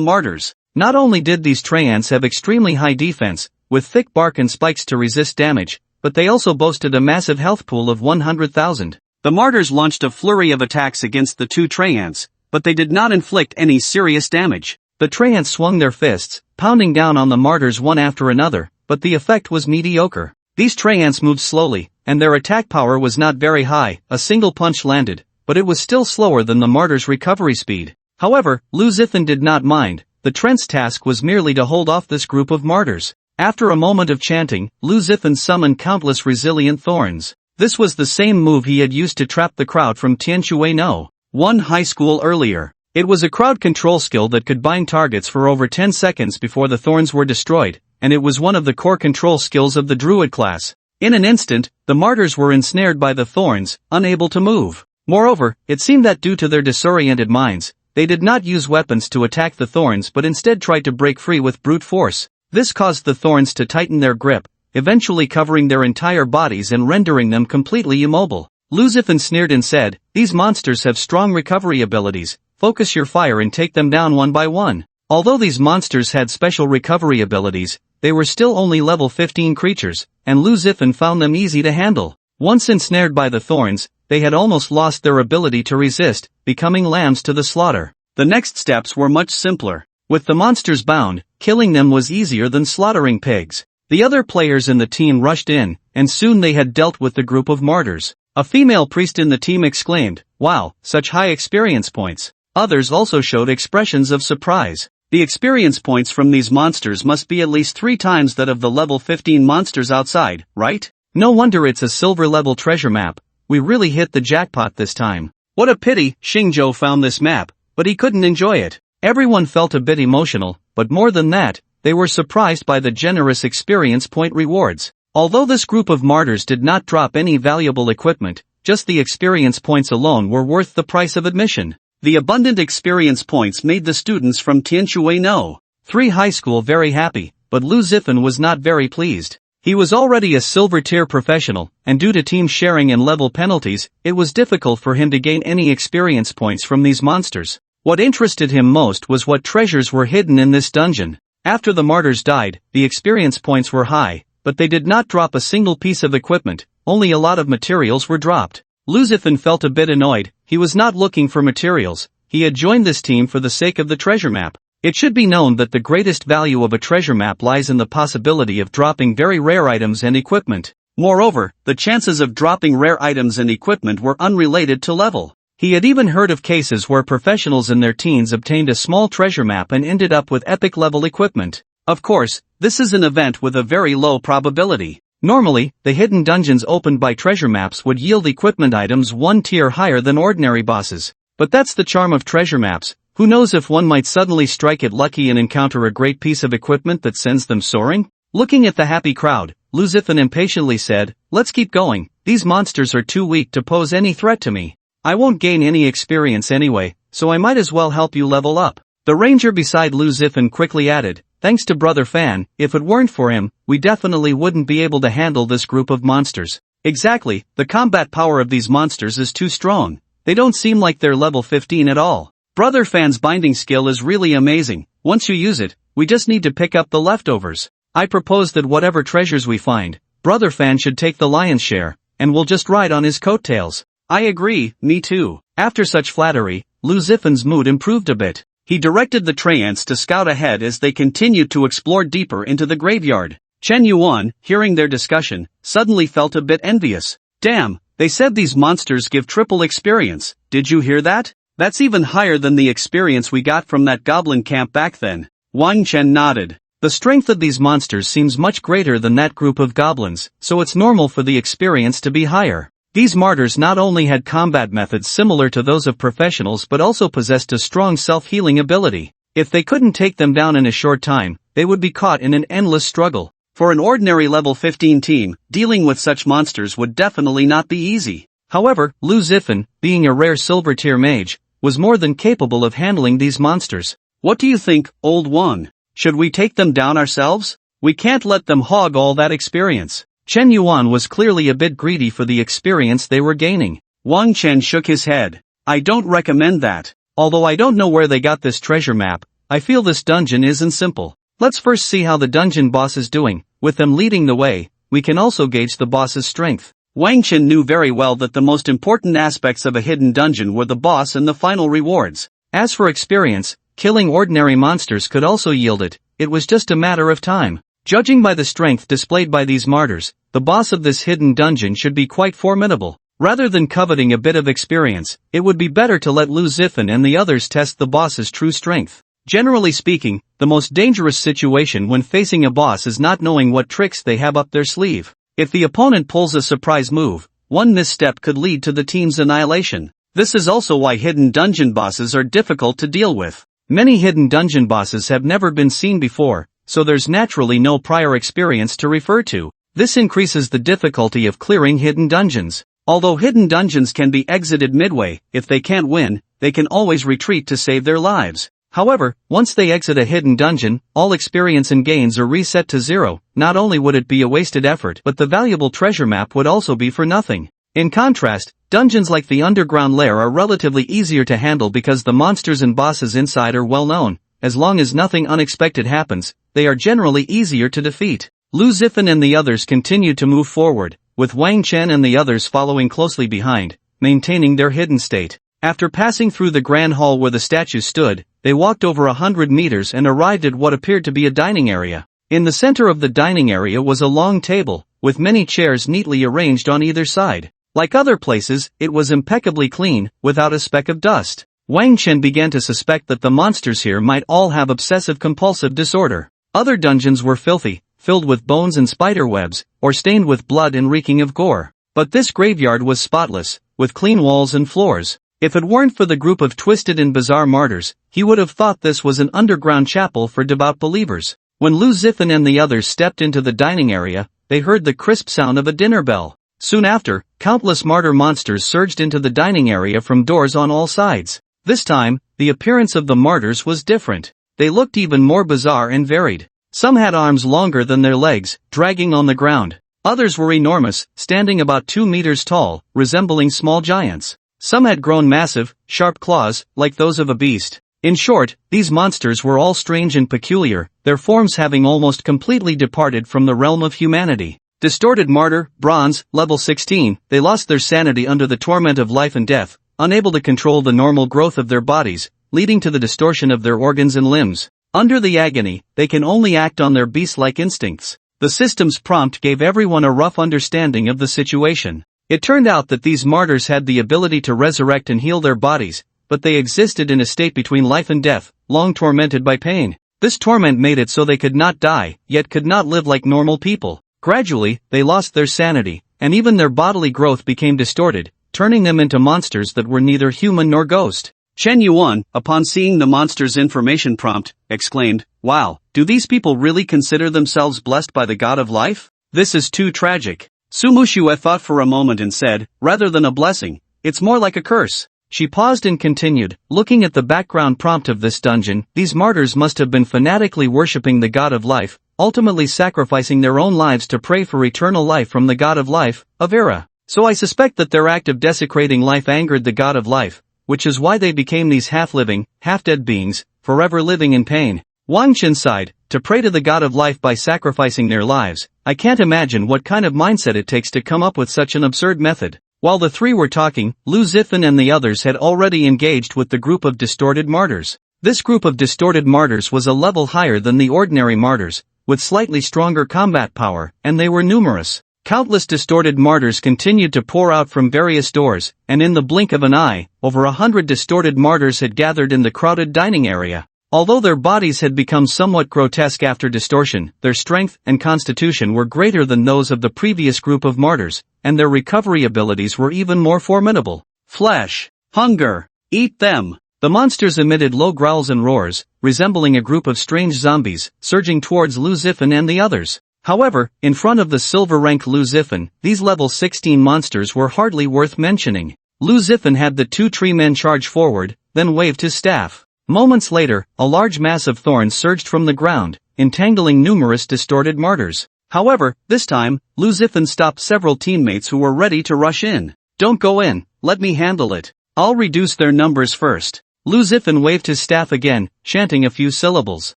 martyrs. Not only did these Traiants have extremely high defense, with thick bark and spikes to resist damage, but they also boasted a massive health pool of 100,000. The martyrs launched a flurry of attacks against the two Traiants, but they did not inflict any serious damage. The Traiants swung their fists, pounding down on the martyrs one after another, but the effect was mediocre. These Traiants moved slowly, and their attack power was not very high. A single punch landed, but it was still slower than the martyrs' recovery speed. However, Lu Zifan did not mind. The Trent's task was merely to hold off this group of martyrs. After a moment of chanting, Lu Zifan summoned countless resilient thorns. This was the same move he had used to trap the crowd from Tianshui No. 1 high school earlier. It was a crowd control skill that could bind targets for over 10 seconds before the thorns were destroyed, and it was one of the core control skills of the druid class. In an instant, the martyrs were ensnared by the thorns, unable to move. Moreover, it seemed that due to their disoriented minds, they did not use weapons to attack the thorns but instead tried to break free with brute force. This caused the thorns to tighten their grip, eventually covering their entire bodies and rendering them completely immobile. Lu Zifan sneered and said, "These monsters have strong recovery abilities, focus your fire and take them down one by one." Although these monsters had special recovery abilities, they were still only level 15 creatures, and Lu Zifan found them easy to handle. Once ensnared by the thorns, they had almost lost their ability to resist, becoming lambs to the slaughter. The next steps were much simpler. With the monsters bound, killing them was easier than slaughtering pigs. The other players in the team rushed in, and soon they had dealt with the group of martyrs. A female priest in the team exclaimed, "Wow, such high experience points." Others also showed expressions of surprise. The experience points from these monsters must be at least 3 times that of the level 15 monsters outside, right? No wonder it's a silver-level treasure map. We really hit the jackpot this time. What a pity, Xingzhou found this map, but he couldn't enjoy it. Everyone felt a bit emotional, but more than that, they were surprised by the generous experience point rewards. Although this group of martyrs did not drop any valuable equipment, just the experience points alone were worth the price of admission. The abundant experience points made the students from Tianshui No. 3 high school very happy, but Lu Zifan was not very pleased. He was already a silver-tier professional, and due to team sharing and level penalties, it was difficult for him to gain any experience points from these monsters. What interested him most was what treasures were hidden in this dungeon. After the martyrs died, the experience points were high, but they did not drop a single piece of equipment, only a lot of materials were dropped. Lu Zifan felt a bit annoyed. He was not looking for materials, he had joined this team for the sake of the treasure map. It should be known that the greatest value of a treasure map lies in the possibility of dropping very rare items and equipment. Moreover, the chances of dropping rare items and equipment were unrelated to level. He had even heard of cases where professionals in their teens obtained a small treasure map and ended up with epic level equipment. Of course, this is an event with a very low probability. Normally, the hidden dungeons opened by treasure maps would yield equipment items 1 tier higher than ordinary bosses. But that's the charm of treasure maps. Who knows if one might suddenly strike it lucky and encounter a great piece of equipment that sends them soaring? Looking at the happy crowd, Lu Zifan impatiently said, "Let's keep going. These monsters are too weak to pose any threat to me. I won't gain any experience anyway, so I might as well help you level up." The ranger beside Lu Zifan quickly added, "Thanks to Brother Fan, if it weren't for him, we definitely wouldn't be able to handle this group of monsters." Exactly, the combat power of these monsters is too strong. They don't seem like they're level 15 at all. Brother Fan's binding skill is really amazing. Once you use it, we just need to pick up the leftovers. I propose that whatever treasures we find, Brother Fan should take the lion's share, and we'll just ride on his coattails. I agree, me too. After such flattery, Lu Zifan's mood improved a bit. He directed the Traiants to scout ahead as they continued to explore deeper into the graveyard. Chen Yuan, hearing their discussion, suddenly felt a bit envious. Damn, they said these monsters give triple experience. Did you hear that? That's even higher than the experience we got from that goblin camp back then. Wang Chen nodded. The strength of these monsters seems much greater than that group of goblins, so it's normal for the experience to be higher. These martyrs not only had combat methods similar to those of professionals but also possessed a strong self-healing ability. If they couldn't take them down in a short time, they would be caught in an endless struggle. For an ordinary level 15 team, dealing with such monsters would definitely not be easy. However, Lu Zifan, being a rare silver-tier mage, was more than capable of handling these monsters. What do you think, old one? Should we take them down ourselves? We can't let them hog all that experience. Chen Yuan was clearly a bit greedy for the experience they were gaining. Wang Chen shook his head. I don't recommend that. Although I don't know where they got this treasure map, I feel this dungeon isn't simple. Let's first see how the dungeon boss is doing. With them leading the way, we can also gauge the boss's strength. Wang Chen knew very well that the most important aspects of a hidden dungeon were the boss and the final rewards. As for experience, killing ordinary monsters could also yield it. It was just a matter of time. Judging by the strength displayed by these martyrs, the boss of this hidden dungeon should be quite formidable. Rather than coveting a bit of experience, it would be better to let Lu Zifan and the others test the boss's true strength. Generally speaking, the most dangerous situation when facing a boss is not knowing what tricks they have up their sleeve. If the opponent pulls a surprise move, one misstep could lead to the team's annihilation. This is also why hidden dungeon bosses are difficult to deal with. Many hidden dungeon bosses have never been seen before, so there's naturally no prior experience to refer to. This increases the difficulty of clearing hidden dungeons. Although hidden dungeons can be exited midway, if they can't win, they can always retreat to save their lives. However, once they exit a hidden dungeon, all experience and gains are reset to 0. Not only would it be a wasted effort, but the valuable treasure map would also be for nothing. In contrast, Dungeons like the underground lair are relatively easier to handle because the monsters and bosses inside are well known. As long as nothing unexpected happens, they are generally easier to defeat. Lu Zifan and the others continued to move forward, with Wang Chen and the others following closely behind, maintaining their hidden state. After passing through the grand hall where the statues stood, they walked over 100 meters and arrived at what appeared to be a dining area. In the center of the dining area was a long table, with many chairs neatly arranged on either side. Like other places, it was impeccably clean, without a speck of dust. Wang Chen began to suspect that the monsters here might all have obsessive-compulsive disorder. Other dungeons were filthy, filled with bones and spider webs, or stained with blood and reeking of gore. But this graveyard was spotless, with clean walls and floors. If it weren't for the group of twisted and bizarre martyrs, he would have thought this was an underground chapel for devout believers. When Lu Zifan and the others stepped into the dining area, they heard the crisp sound of a dinner bell. Soon after, countless martyr monsters surged into the dining area from doors on all sides. This time, the appearance of the martyrs was different. They looked even more bizarre and varied. Some had arms longer than their legs, dragging on the ground. Others were enormous, standing about 2 meters tall, resembling small giants. Some had grown massive, sharp claws, like those of a beast. In short, these monsters were all strange and peculiar, their forms having almost completely departed from the realm of humanity. Distorted Martyr, Bronze, level 16, they lost their sanity under the torment of life and death, unable to control the normal growth of their bodies, leading to the distortion of their organs and limbs. Under the agony, they can only act on their beast-like instincts. The system's prompt gave everyone a rough understanding of the situation. It turned out that these martyrs had the ability to resurrect and heal their bodies, but they existed in a state between life and death, long tormented by pain. This torment made it so they could not die, yet could not live like normal people. Gradually, they lost their sanity, and even their bodily growth became distorted, turning them into monsters that were neither human nor ghost. Chen Yuan, upon seeing the monster's information prompt, exclaimed, "Wow, do these people really consider themselves blessed by the god of life? This is too tragic." Su Muxue thought for a moment and said, "Rather than a blessing, it's more like a curse." She paused and continued, looking at the background prompt of this dungeon, these martyrs must have been fanatically worshipping the god of life, ultimately sacrificing their own lives to pray for eternal life from the god of life, Avira. So I suspect that their act of desecrating life angered the god of life, which is why they became these half-living, half-dead beings, forever living in pain. Wang Chen sighed, to pray to the god of life by sacrificing their lives. I can't imagine what kind of mindset it takes to come up with such an absurd method. While the three were talking, Lu Zifan and the others had already engaged with the group of distorted martyrs. This group of distorted martyrs was a level higher than the ordinary martyrs, with slightly stronger combat power, and they were numerous. Countless distorted martyrs continued to pour out from various doors, and in the blink of an eye, over 100 distorted martyrs had gathered in the crowded dining area. Although their bodies had become somewhat grotesque after distortion, their strength and constitution were greater than those of the previous group of martyrs, and their recovery abilities were even more formidable. Flesh. Hunger. Eat them. The monsters emitted low growls and roars, resembling a group of strange zombies, surging towards Lu Zifan and the others. However, in front of the silver-rank Lu Zifan, these level 16 monsters were hardly worth mentioning. Lu Zifan had the two tree men charge forward, then waved his staff. Moments later, a large mass of thorns surged from the ground, entangling numerous distorted martyrs. However, this time, Lu Zifan stopped several teammates who were ready to rush in. "Don't go in, let me handle it. I'll reduce their numbers first." Lu Zifan waved his staff again, chanting a few syllables.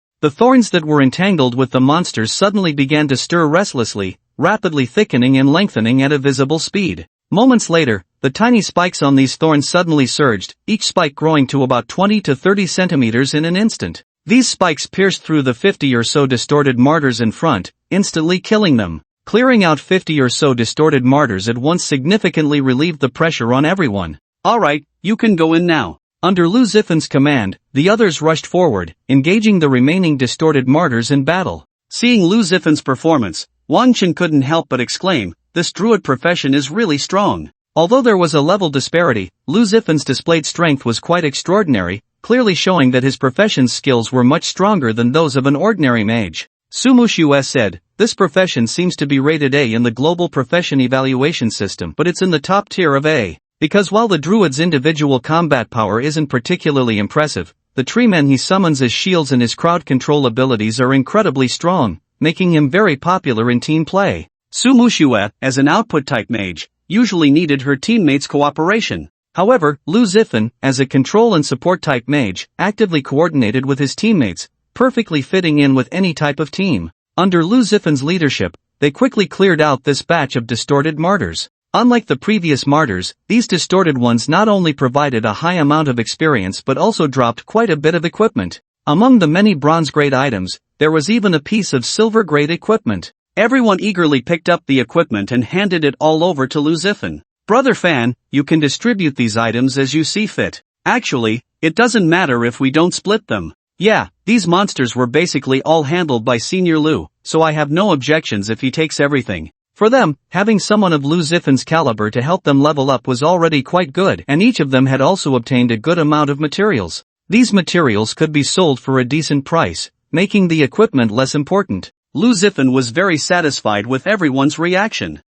The thorns that were entangled with the monsters suddenly began to stir restlessly, rapidly thickening and lengthening at a visible speed. Moments later, the tiny spikes on these thorns suddenly surged, each spike growing to about 20 to 30 centimeters in an instant. These spikes pierced through the 50 or so distorted martyrs in front, instantly killing them. Clearing out 50 or so distorted martyrs at once significantly relieved the pressure on everyone. "Alright, you can go in now." Under Lu Zifan's command, the others rushed forward, engaging the remaining distorted martyrs in battle. Seeing Lu Zifan's performance, Wang Chen couldn't help but exclaim, "This druid profession is really strong." Although there was a level disparity, Lu Zifan's displayed strength was quite extraordinary, clearly showing that his profession's skills were much stronger than those of an ordinary mage. Su Muxue said, "This profession seems to be rated A in the global profession evaluation system, but it's in the top tier of A. Because while the druid's individual combat power isn't particularly impressive, the tree men he summons as shields and his crowd control abilities are incredibly strong, making him very popular in team play." Su Muxue, as an output-type mage, usually needed her teammates' cooperation. However, Lu Zifan, as a control and support type mage, actively coordinated with his teammates, perfectly fitting in with any type of team. Under Lu Zifan's leadership, they quickly cleared out this batch of distorted martyrs. Unlike the previous martyrs, these distorted ones not only provided a high amount of experience but also dropped quite a bit of equipment. Among the many bronze-grade items, there was even a piece of silver-grade equipment. Everyone eagerly picked up the equipment and handed it all over to Lu Zifan. Brother Fan, you can distribute these items as you see fit. Actually, it doesn't matter if we don't split them. Yeah, these monsters were basically all handled by Senior Lu, so I have no objections if he takes everything. For them, having someone of Lu Zifan's caliber to help them level up was already quite good, and each of them had also obtained a good amount of materials. These materials could be sold for a decent price, making the equipment less important. Lu Zifan was very satisfied with everyone's reaction.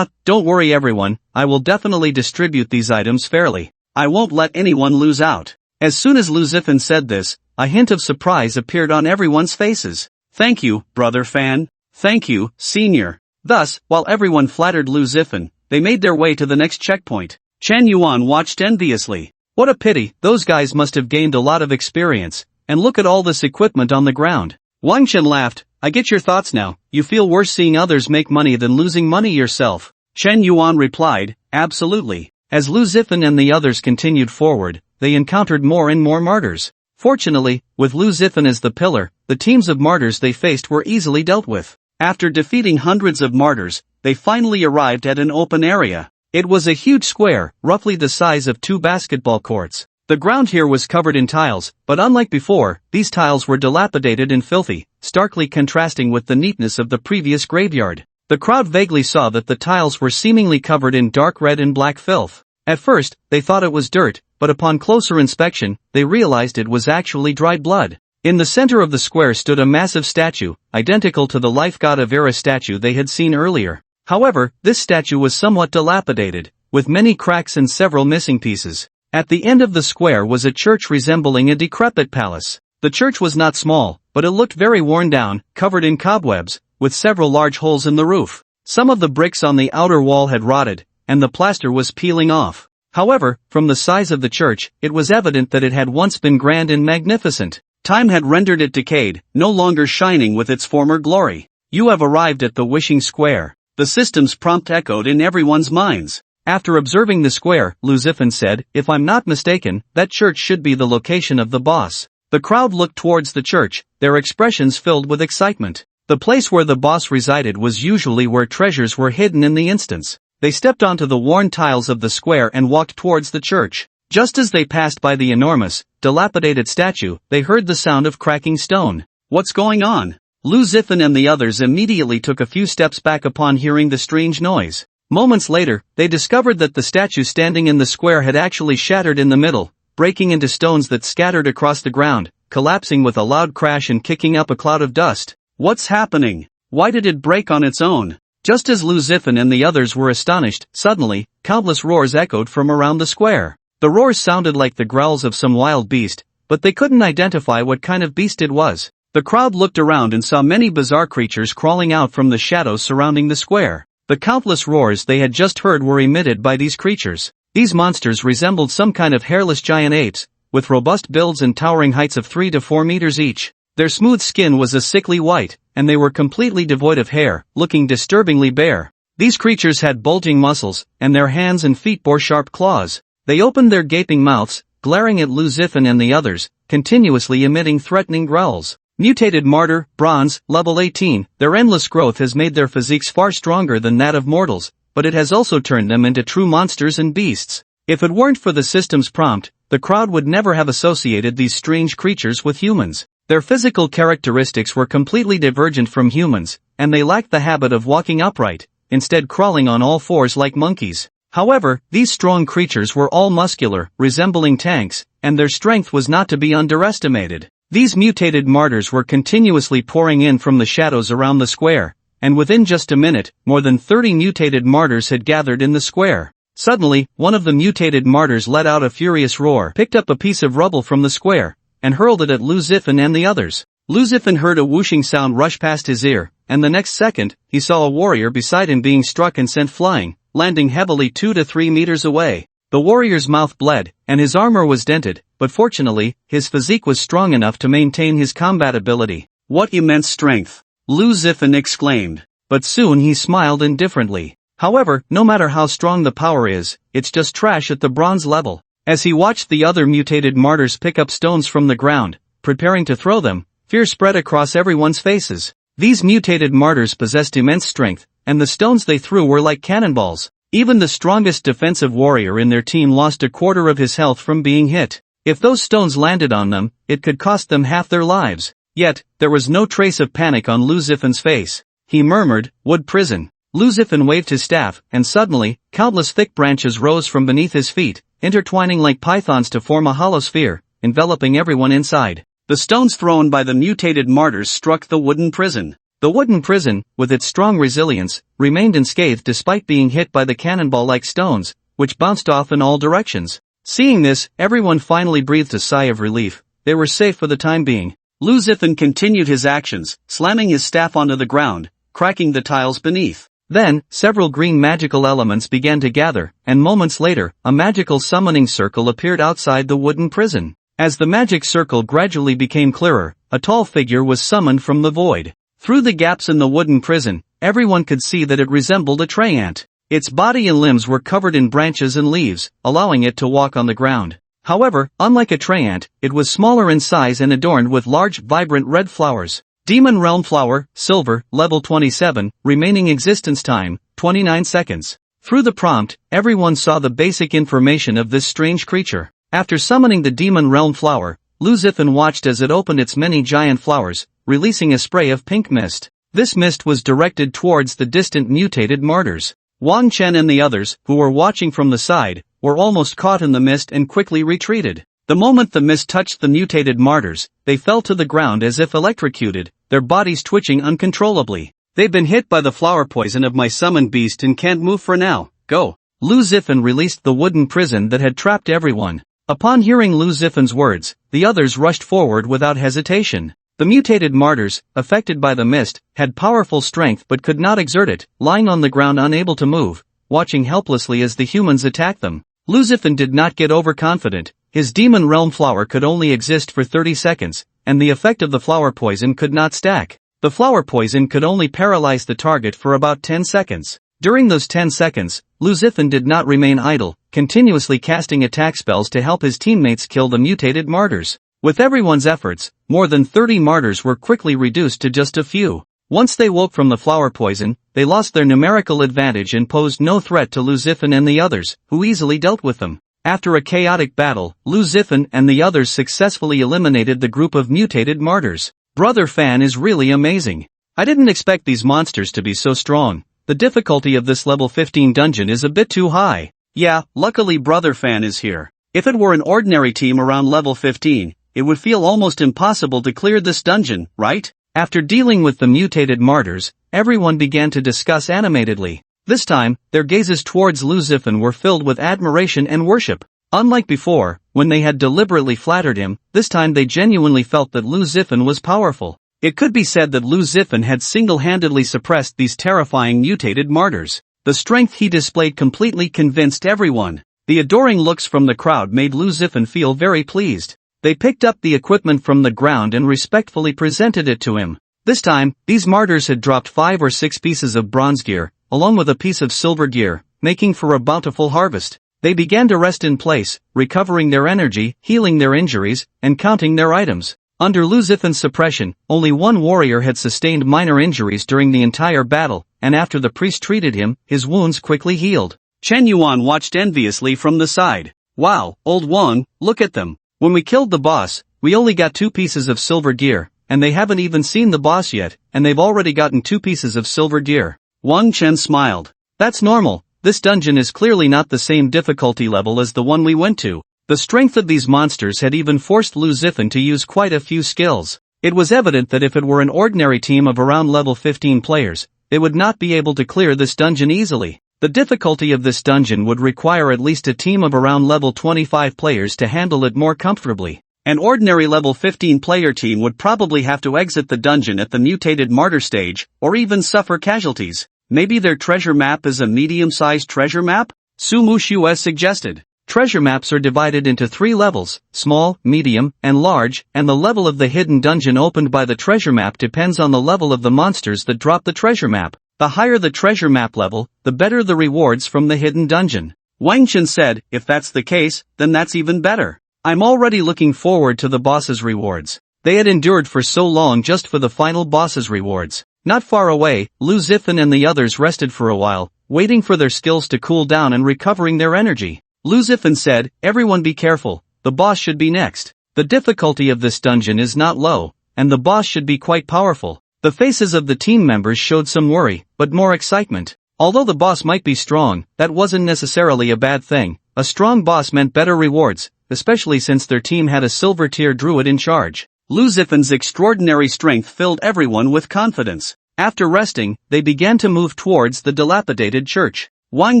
Don't worry everyone, I will definitely distribute these items fairly. I won't let anyone lose out. As soon as Lu Zifan said this, a hint of surprise appeared on everyone's faces. Thank you, Brother Fan. Thank you, Senior. Thus, while everyone flattered Lu Zifan, they made their way to the next checkpoint. Chen Yuan watched enviously. What a pity, those guys must have gained a lot of experience, and look at all this equipment on the ground. Wang Chen laughed. I get your thoughts now, you feel worse seeing others make money than losing money yourself. Chen Yuan replied, absolutely. As Lu Zifan and the others continued forward, they encountered more and more martyrs. Fortunately, with Lu Zifan as the pillar, the teams of martyrs they faced were easily dealt with. After defeating hundreds of martyrs, they finally arrived at an open area. It was a huge square, roughly the size of 2 basketball courts. The ground here was covered in tiles, but unlike before, these tiles were dilapidated and filthy, starkly contrasting with the neatness of the previous graveyard. The crowd vaguely saw that the tiles were seemingly covered in dark red and black filth. At first, they thought it was dirt, but upon closer inspection, they realized it was actually dried blood. In the center of the square stood a massive statue, identical to the life god Avera statue they had seen earlier. However, this statue was somewhat dilapidated, with many cracks and several missing pieces. At the end of the square was a church resembling a decrepit palace. The church was not small, but it looked very worn down, covered in cobwebs, with several large holes in the roof. Some of the bricks on the outer wall had rotted, and the plaster was peeling off. However, from the size of the church, it was evident that it had once been grand and magnificent. Time had rendered it decayed, no longer shining with its former glory. You have arrived at the wishing square. The system's prompt echoed in everyone's minds. After observing the square, Lu Zifan said, if I'm not mistaken, that church should be the location of the boss. The crowd looked towards the church, their expressions filled with excitement. The place where the boss resided was usually where treasures were hidden in the instance. They stepped onto the worn tiles of the square and walked towards the church. Just as they passed by the enormous, dilapidated statue, they heard the sound of cracking stone. What's going on? Lu Zifan and the others immediately took a few steps back upon hearing the strange noise. Moments later, they discovered that the statue standing in the square had actually shattered in the middle, breaking into stones that scattered across the ground, collapsing with a loud crash and kicking up a cloud of dust. What's happening? Why did it break on its own? Just as Lu Zifan and the others were astonished, suddenly, countless roars echoed from around the square. The roars sounded like the growls of some wild beast, but they couldn't identify what kind of beast it was. The crowd looked around and saw many bizarre creatures crawling out from the shadows surrounding the square. The countless roars they had just heard were emitted by these creatures. These monsters resembled some kind of hairless giant apes, with robust builds and towering heights of 3 to 4 meters each. Their smooth skin was a sickly white, and they were completely devoid of hair, looking disturbingly bare. These creatures had bulging muscles, and their hands and feet bore sharp claws. They opened their gaping mouths, glaring at Lu Zifan and the others, continuously emitting threatening growls. Mutated Martyr, Bronze, Level 18, their endless growth has made their physiques far stronger than that of mortals, but it has also turned them into true monsters and beasts. If it weren't for the system's prompt, the crowd would never have associated these strange creatures with humans. Their physical characteristics were completely divergent from humans, and they lacked the habit of walking upright, instead crawling on all fours like monkeys. However, these strong creatures were all muscular, resembling tanks, and their strength was not to be underestimated. These mutated martyrs were continuously pouring in from the shadows around the square, and within just a minute, more than 30 mutated martyrs had gathered in the square. Suddenly, one of the mutated martyrs let out a furious roar, picked up a piece of rubble from the square, and hurled it at Lu Zifan and the others. Lu Zifan heard a whooshing sound rush past his ear, and the next second, he saw a warrior beside him being struck and sent flying, landing heavily 2 to 3 meters away. The warrior's mouth bled, and his armor was dented, but fortunately, his physique was strong enough to maintain his combat ability. "What immense strength!" Lu Zifan exclaimed. But soon he smiled indifferently. However, no matter how strong the power is, it's just trash at the bronze level. As he watched the other mutated martyrs pick up stones from the ground, preparing to throw them, fear spread across everyone's faces. These mutated martyrs possessed immense strength, and the stones they threw were like cannonballs. Even the strongest defensive warrior in their team lost a quarter of his health from being hit. If those stones landed on them, it could cost them half their lives. Yet, there was no trace of panic on Lu Zifan's face. He murmured, "Wood prison." Lu Zifan waved his staff, and suddenly, countless thick branches rose from beneath his feet, intertwining like pythons to form a hollow sphere, enveloping everyone inside. The stones thrown by the mutated martyrs struck the wooden prison. The wooden prison, with its strong resilience, remained unscathed despite being hit by the cannonball-like stones, which bounced off in all directions. Seeing this, everyone finally breathed a sigh of relief. They were safe for the time being. Lu Zifan continued his actions, slamming his staff onto the ground, cracking the tiles beneath. Then, several green magical elements began to gather, and moments later, a magical summoning circle appeared outside the wooden prison. As the magic circle gradually became clearer, a tall figure was summoned from the void. Through the gaps in the wooden prison, everyone could see that it resembled a tree ant. Its body and limbs were covered in branches and leaves, allowing it to walk on the ground. However, unlike a tree ant, it was smaller in size and adorned with large, vibrant red flowers. Demon Realm Flower, Silver, Level 27, remaining existence time, 29 seconds. Through the prompt, everyone saw the basic information of this strange creature. After summoning the Demon Realm Flower, Lu Zifan watched as it opened its many giant flowers, releasing a spray of pink mist. This mist was directed towards the distant mutated martyrs. Wang Chen and the others, who were watching from the side, were almost caught in the mist and quickly retreated. The moment the mist touched the mutated martyrs, they fell to the ground as if electrocuted, their bodies twitching uncontrollably. "They've been hit by the flower poison of my summoned beast and can't move for now. Go." Lu Zifan released the wooden prison that had trapped everyone. Upon hearing Lu Zifan's words, the others rushed forward without hesitation. The mutated martyrs, affected by the mist, had powerful strength but could not exert it, lying on the ground unable to move, watching helplessly as the humans attacked them. Lu Zifan did not get overconfident. His Demon Realm Flower could only exist for 30 seconds, and the effect of the flower poison could not stack. The flower poison could only paralyze the target for about 10 seconds. During those 10 seconds, Lu Zifan did not remain idle, continuously casting attack spells to help his teammates kill the mutated martyrs. With everyone's efforts, more than 30 martyrs were quickly reduced to just a few. Once they woke from the flower poison, they lost their numerical advantage and posed no threat to Lu Zifan and the others, who easily dealt with them. After a chaotic battle, Lu Zifan and the others successfully eliminated the group of mutated martyrs. Brother Fan is really amazing. I didn't expect these monsters to be so strong. The difficulty of this level 15 dungeon is a bit too high. Yeah, luckily Brother Fan is here. If it were an ordinary team around level 15, it would feel almost impossible to clear this dungeon, right? After dealing with the mutated martyrs, everyone began to discuss animatedly. This time, their gazes towards Lu Zifan were filled with admiration and worship. Unlike before, when they had deliberately flattered him, this time they genuinely felt that Lu Zifan was powerful. It could be said that Lu Zifan had single-handedly suppressed these terrifying mutated martyrs. The strength he displayed completely convinced everyone. The adoring looks from the crowd made Lu Zifan feel very pleased. They picked up the equipment from the ground and respectfully presented it to him. This time, these martyrs had dropped 5 or 6 pieces of bronze gear, along with a piece of silver gear, making for a bountiful harvest. They began to rest in place, recovering their energy, healing their injuries, and counting their items. Under Lu Zifan's suppression, only one warrior had sustained minor injuries during the entire battle, and after the priest treated him, his wounds quickly healed. Chen Yuan watched enviously from the side. "Wow, old Wang, look at them. When we killed the boss, we only got 2 pieces of silver gear, and they haven't even seen the boss yet, and they've already gotten 2 pieces of silver gear." Wang Chen smiled. "That's normal. This dungeon is clearly not the same difficulty level as the one we went to." The strength of these monsters had even forced Lu Zifan to use quite a few skills. It was evident that if it were an ordinary team of around level 15 players, they would not be able to clear this dungeon easily. The difficulty of this dungeon would require at least a team of around level 25 players to handle it more comfortably. An ordinary level 15 player team would probably have to exit the dungeon at the mutated martyr stage, or even suffer casualties. Maybe their treasure map is a medium-sized treasure map? Su Mushu suggested. Treasure maps are divided into 3 levels, small, medium, and large, and the level of the hidden dungeon opened by the treasure map depends on the level of the monsters that drop the treasure map. The higher the treasure map level, the better the rewards from the hidden dungeon. Wang Chen said, if that's the case, then that's even better. I'm already looking forward to the boss's rewards. They had endured for so long just for the final boss's rewards. Not far away, Lu Zifan and the others rested for a while, waiting for their skills to cool down and recovering their energy. Lu Zifan said, everyone be careful, the boss should be next. The difficulty of this dungeon is not low, and the boss should be quite powerful. The faces of the team members showed some worry, but more excitement. Although the boss might be strong, that wasn't necessarily a bad thing. A strong boss meant better rewards, especially since their team had a silver tier druid in charge. Lu Zifan's extraordinary strength filled everyone with confidence. After resting, they began to move towards the dilapidated church. Wang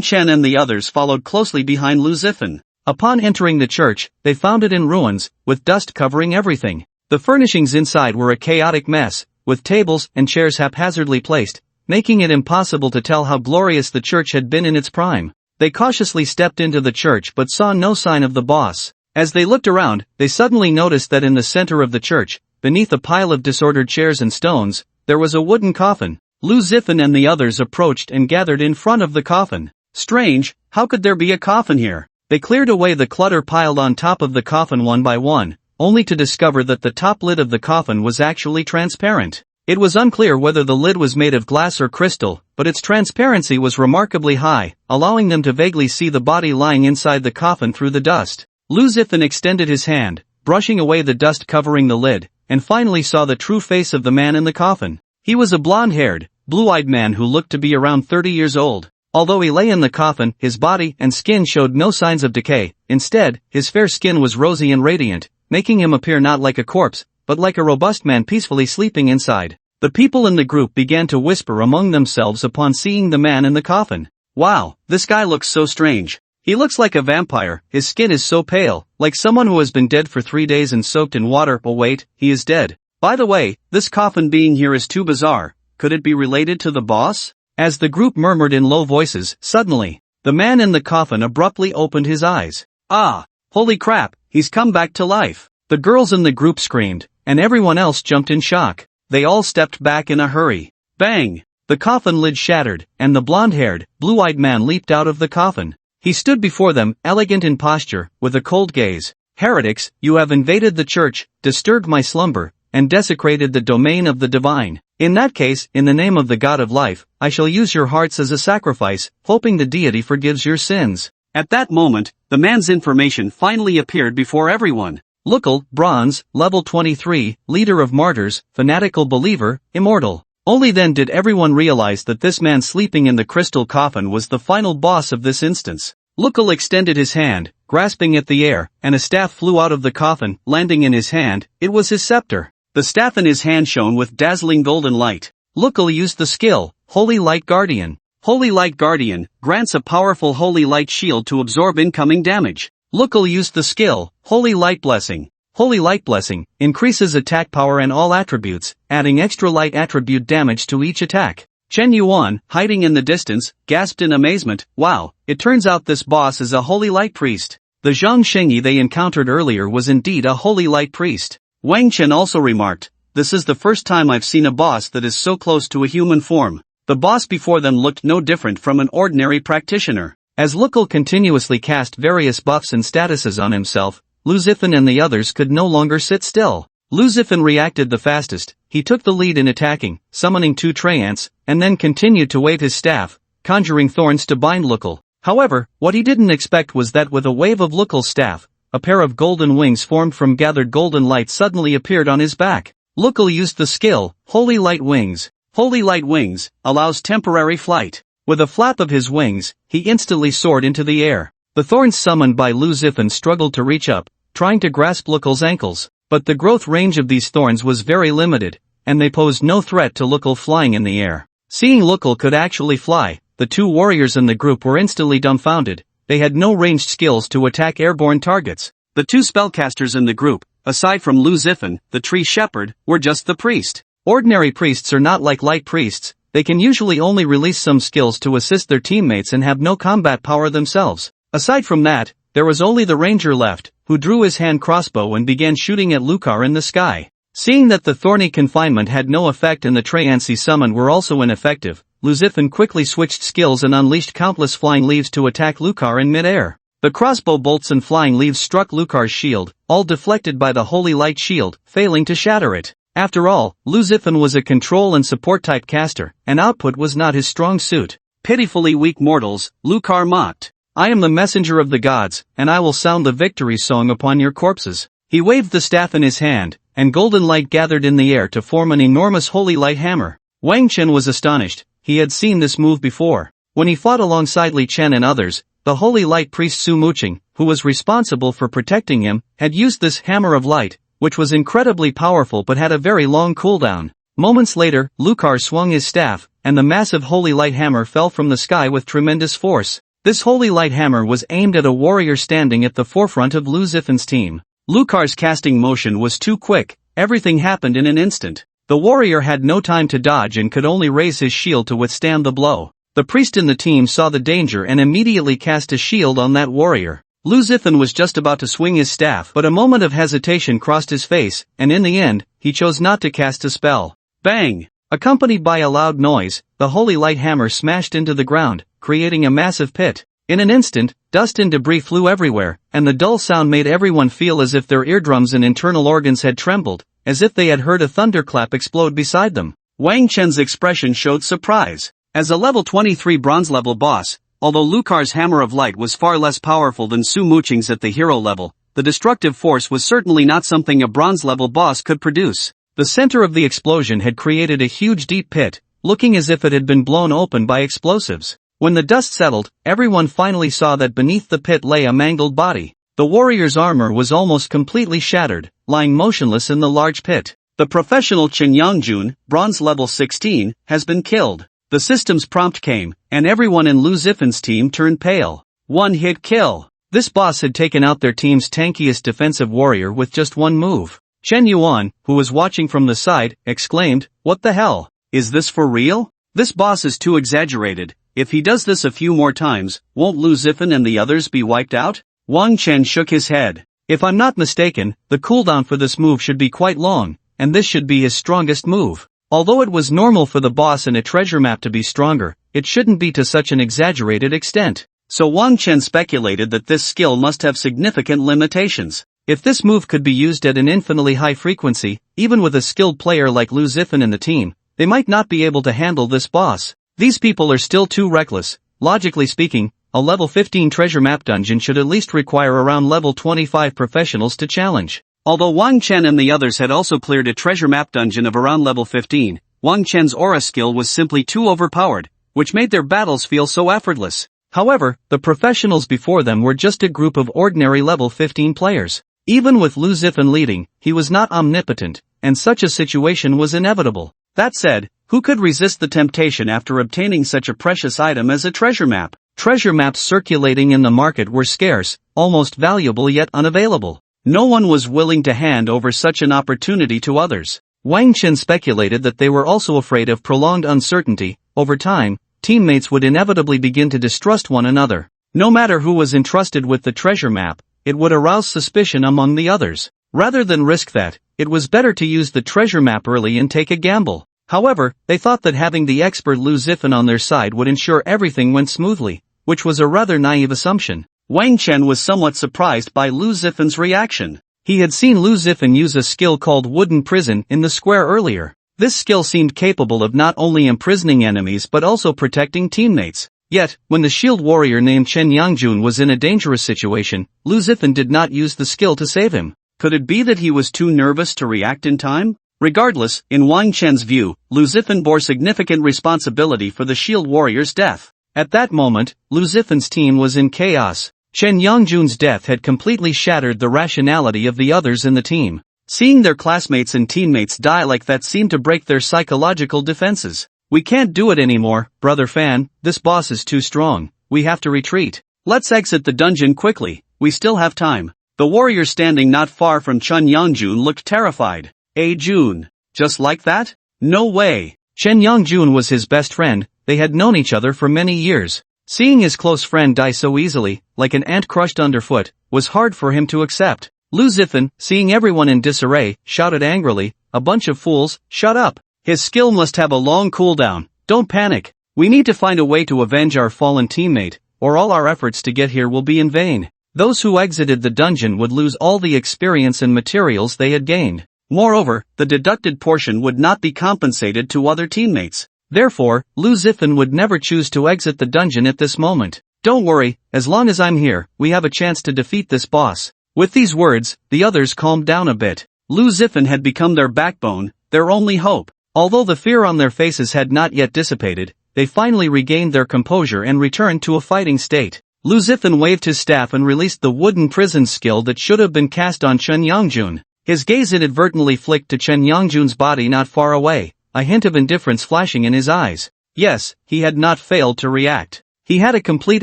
Chen and the others followed closely behind Lu Zifan. Upon entering the church, they found it in ruins, with dust covering everything. The furnishings inside were a chaotic mess, with tables and chairs haphazardly placed, making it impossible to tell how glorious the church had been in its prime. They cautiously stepped into the church but saw no sign of the boss. As they looked around, they suddenly noticed that in the center of the church, beneath a pile of disordered chairs and stones, there was a wooden coffin. Lu Zifan and the others approached and gathered in front of the coffin. Strange, how could there be a coffin here? They cleared away the clutter piled on top of the coffin one by one, only to discover that the top lid of the coffin was actually transparent. It was unclear whether the lid was made of glass or crystal, but its transparency was remarkably high, allowing them to vaguely see the body lying inside the coffin through the dust. Lu Zifan extended his hand, brushing away the dust covering the lid, and finally saw the true face of the man in the coffin. He was a blonde-haired, blue-eyed man who looked to be around 30 years old. Although he lay in the coffin, his body and skin showed no signs of decay. Instead, his fair skin was rosy and radiant, making him appear not like a corpse, but like a robust man peacefully sleeping inside. The people in the group began to whisper among themselves upon seeing the man in the coffin. Wow, this guy looks so strange. He looks like a vampire, his skin is so pale, like someone who has been dead for 3 days and soaked in water. Oh wait, he is dead. By the way, this coffin being here is too bizarre. Could it be related to the boss? As the group murmured in low voices, suddenly, the man in the coffin abruptly opened his eyes. Ah! Holy crap, he's come back to life! The girls in the group screamed, and everyone else jumped in shock. They all stepped back in a hurry. Bang! The coffin lid shattered, and the blonde-haired, blue-eyed man leaped out of the coffin. He stood before them, elegant in posture, with a cold gaze. Heretics, you have invaded the church, disturbed my slumber, and desecrated the domain of the divine. In that case, in the name of the God of life, I shall use your hearts as a sacrifice, hoping the deity forgives your sins. At that moment, the man's information finally appeared before everyone. Lukal, bronze, level 23, leader of martyrs, fanatical believer, immortal. Only then did everyone realize that this man sleeping in the crystal coffin was the final boss of this instance. Lukal extended his hand, grasping at the air, and a staff flew out of the coffin, landing in his hand. It was his scepter. The staff in his hand shone with dazzling golden light. Lukal used the skill, Holy Light Guardian. Holy Light Guardian grants a powerful holy light shield to absorb incoming damage. Lukal used the skill, Holy Light Blessing. Holy Light Blessing increases attack power and all attributes, adding extra light attribute damage to each attack. Chen Yuan, hiding in the distance, gasped in amazement. Wow, it turns out this boss is a Holy Light Priest. The Zhang Shengyi they encountered earlier was indeed a Holy Light Priest. Wang Chen also remarked, this is the first time I've seen a boss that is so close to a human form. The boss before them looked no different from an ordinary practitioner. As Lukal continuously cast various buffs and statuses on himself, Lu Zifan and the others could no longer sit still. Lu Zifan reacted the fastest. He took the lead in attacking, summoning 2 Treants, and then continued to wave his staff, conjuring thorns to bind Lukal. However, what he didn't expect was that with a wave of Lukal's staff, a pair of golden wings formed from gathered golden light suddenly appeared on his back. Lukal used the skill, Holy Light Wings. Holy Light Wings allows temporary flight. With a flap of his wings, he instantly soared into the air. The thorns summoned by Lu Zifan struggled to reach up, trying to grasp Lukal's ankles, but the growth range of these thorns was very limited, and they posed no threat to Lukal flying in the air. Seeing Lukal could actually fly, the 2 warriors in the group were instantly dumbfounded. They had no ranged skills to attack airborne targets. The 2 spellcasters in the group, aside from Lu Zifan, the tree shepherd, were just the priest. Ordinary priests are not like light priests, they can usually only release some skills to assist their teammates and have no combat power themselves. Aside from that, there was only the ranger left, who drew his hand crossbow and began shooting at Lucar in the sky. Seeing that the thorny confinement had no effect and the Trayansi summon were also ineffective, Luzifan quickly switched skills and unleashed countless flying leaves to attack Lucar in mid-air. The crossbow bolts and flying leaves struck Lucar's shield, all deflected by the holy light shield, failing to shatter it. After all, Luzifan was a control and support type caster, and output was not his strong suit. Pitifully weak mortals, Lucar mocked. I am the messenger of the gods, and I will sound the victory song upon your corpses. He waved the staff in his hand, and golden light gathered in the air to form an enormous holy light hammer. Wang Chen was astonished. He had seen this move before. When he fought alongside Li Chen and others, the holy light priest Su Muqing, who was responsible for protecting him, had used this hammer of light, which was incredibly powerful but had a very long cooldown. Moments later, Lucar swung his staff, and the massive holy light hammer fell from the sky with tremendous force. This holy light hammer was aimed at a warrior standing at the forefront of Luzifan's team. Lucar's casting motion was too quick, everything happened in an instant. The warrior had no time to dodge and could only raise his shield to withstand the blow. The priest in the team saw the danger and immediately cast a shield on that warrior. Luzifan was just about to swing his staff, but a moment of hesitation crossed his face, and in the end, he chose not to cast a spell. Bang! Accompanied by a loud noise, the holy light hammer smashed into the ground, creating a massive pit. In an instant, dust and debris flew everywhere, and the dull sound made everyone feel as if their eardrums and internal organs had trembled, as if they had heard a thunderclap explode beside them. Wang Chen's expression showed surprise. As a level 23 bronze level boss, although Lucar's hammer of light was far less powerful than Su Muqing's at the hero level, the destructive force was certainly not something a bronze level boss could produce. The center of the explosion had created a huge deep pit, looking as if it had been blown open by explosives. When the dust settled, everyone finally saw that beneath the pit lay a mangled body. The warrior's armor was almost completely shattered, lying motionless in the large pit. The professional Chen Yangjun, bronze level 16, has been killed. The system's prompt came, and everyone in Luzifan's team turned pale. One-hit kill. This boss had taken out their team's tankiest defensive warrior with just one move. Chen Yuan, who was watching from the side, exclaimed, "What the hell? Is this for real? This boss is too exaggerated. If he does this a few more times, won't Luzifan and the others be wiped out?" Wang Chen shook his head. "If I'm not mistaken, the cooldown for this move should be quite long, and this should be his strongest move. Although it was normal for the boss in a treasure map to be stronger, it shouldn't be to such an exaggerated extent." So Wang Chen speculated that this skill must have significant limitations. If this move could be used at an infinitely high frequency, even with a skilled player like Luzifan in the team, they might not be able to handle this boss. These people are still too reckless. Logically speaking, a level 15 treasure map dungeon should at least require around level 25 professionals to challenge. Although Wang Chen and the others had also cleared a treasure map dungeon of around level 15, Wang Chen's aura skill was simply too overpowered, which made their battles feel so effortless. However, the professionals before them were just a group of ordinary level 15 players. Even with Luzifan leading, he was not omnipotent, and such a situation was inevitable. That said, who could resist the temptation after obtaining such a precious item as a treasure map? Treasure maps circulating in the market were scarce, almost valuable yet unavailable. No one was willing to hand over such an opportunity to others. Wang Chen speculated that they were also afraid of prolonged uncertainty. Over time, teammates would inevitably begin to distrust one another. No matter who was entrusted with the treasure map, it would arouse suspicion among the others. Rather than risk that, it was better to use the treasure map early and take a gamble. However, they thought that having the expert Luzifan on their side would ensure everything went smoothly, which was a rather naive assumption. Wang Chen was somewhat surprised by Luzifan's reaction. He had seen Luzifan use a skill called Wooden Prison in the square earlier. This skill seemed capable of not only imprisoning enemies but also protecting teammates. Yet, when the shield warrior named Chen Yangjun was in a dangerous situation, Luzifan did not use the skill to save him. Could it be that he was too nervous to react in time? Regardless, in Wang Chen's view, Luzifan bore significant responsibility for the shield warrior's death. At that moment, Luzifan's team was in chaos. Chen Yangjun's death had completely shattered the rationality of the others in the team. Seeing their classmates and teammates die like that seemed to break their psychological defenses. "We can't do it anymore, Brother Fan, this boss is too strong, we have to retreat. Let's exit the dungeon quickly, we still have time." The warrior standing not far from Chen Yangjun looked terrified. "Jun, just like that? No way." Chen Yongjun was his best friend, they had known each other for many years. Seeing his close friend die so easily, like an ant crushed underfoot, was hard for him to accept. Lu Zifan, seeing everyone in disarray, shouted angrily, "A bunch of fools, shut up! His skill must have a long cooldown, don't panic. We need to find a way to avenge our fallen teammate, or all our efforts to get here will be in vain." Those who exited the dungeon would lose all the experience and materials they had gained. Moreover, the deducted portion would not be compensated to other teammates. Therefore, Lu Zifan would never choose to exit the dungeon at this moment. "Don't worry, as long as I'm here, we have a chance to defeat this boss." With these words, the others calmed down a bit. Lu Zifan had become their backbone, their only hope. Although the fear on their faces had not yet dissipated, they finally regained their composure and returned to a fighting state. Lu Zifan waved his staff and released the wooden prison skill that should have been cast on Chen Yongjun. His gaze inadvertently flicked to Chen Yongjun's body not far away, a hint of indifference flashing in his eyes. Yes, he had not failed to react. He had a complete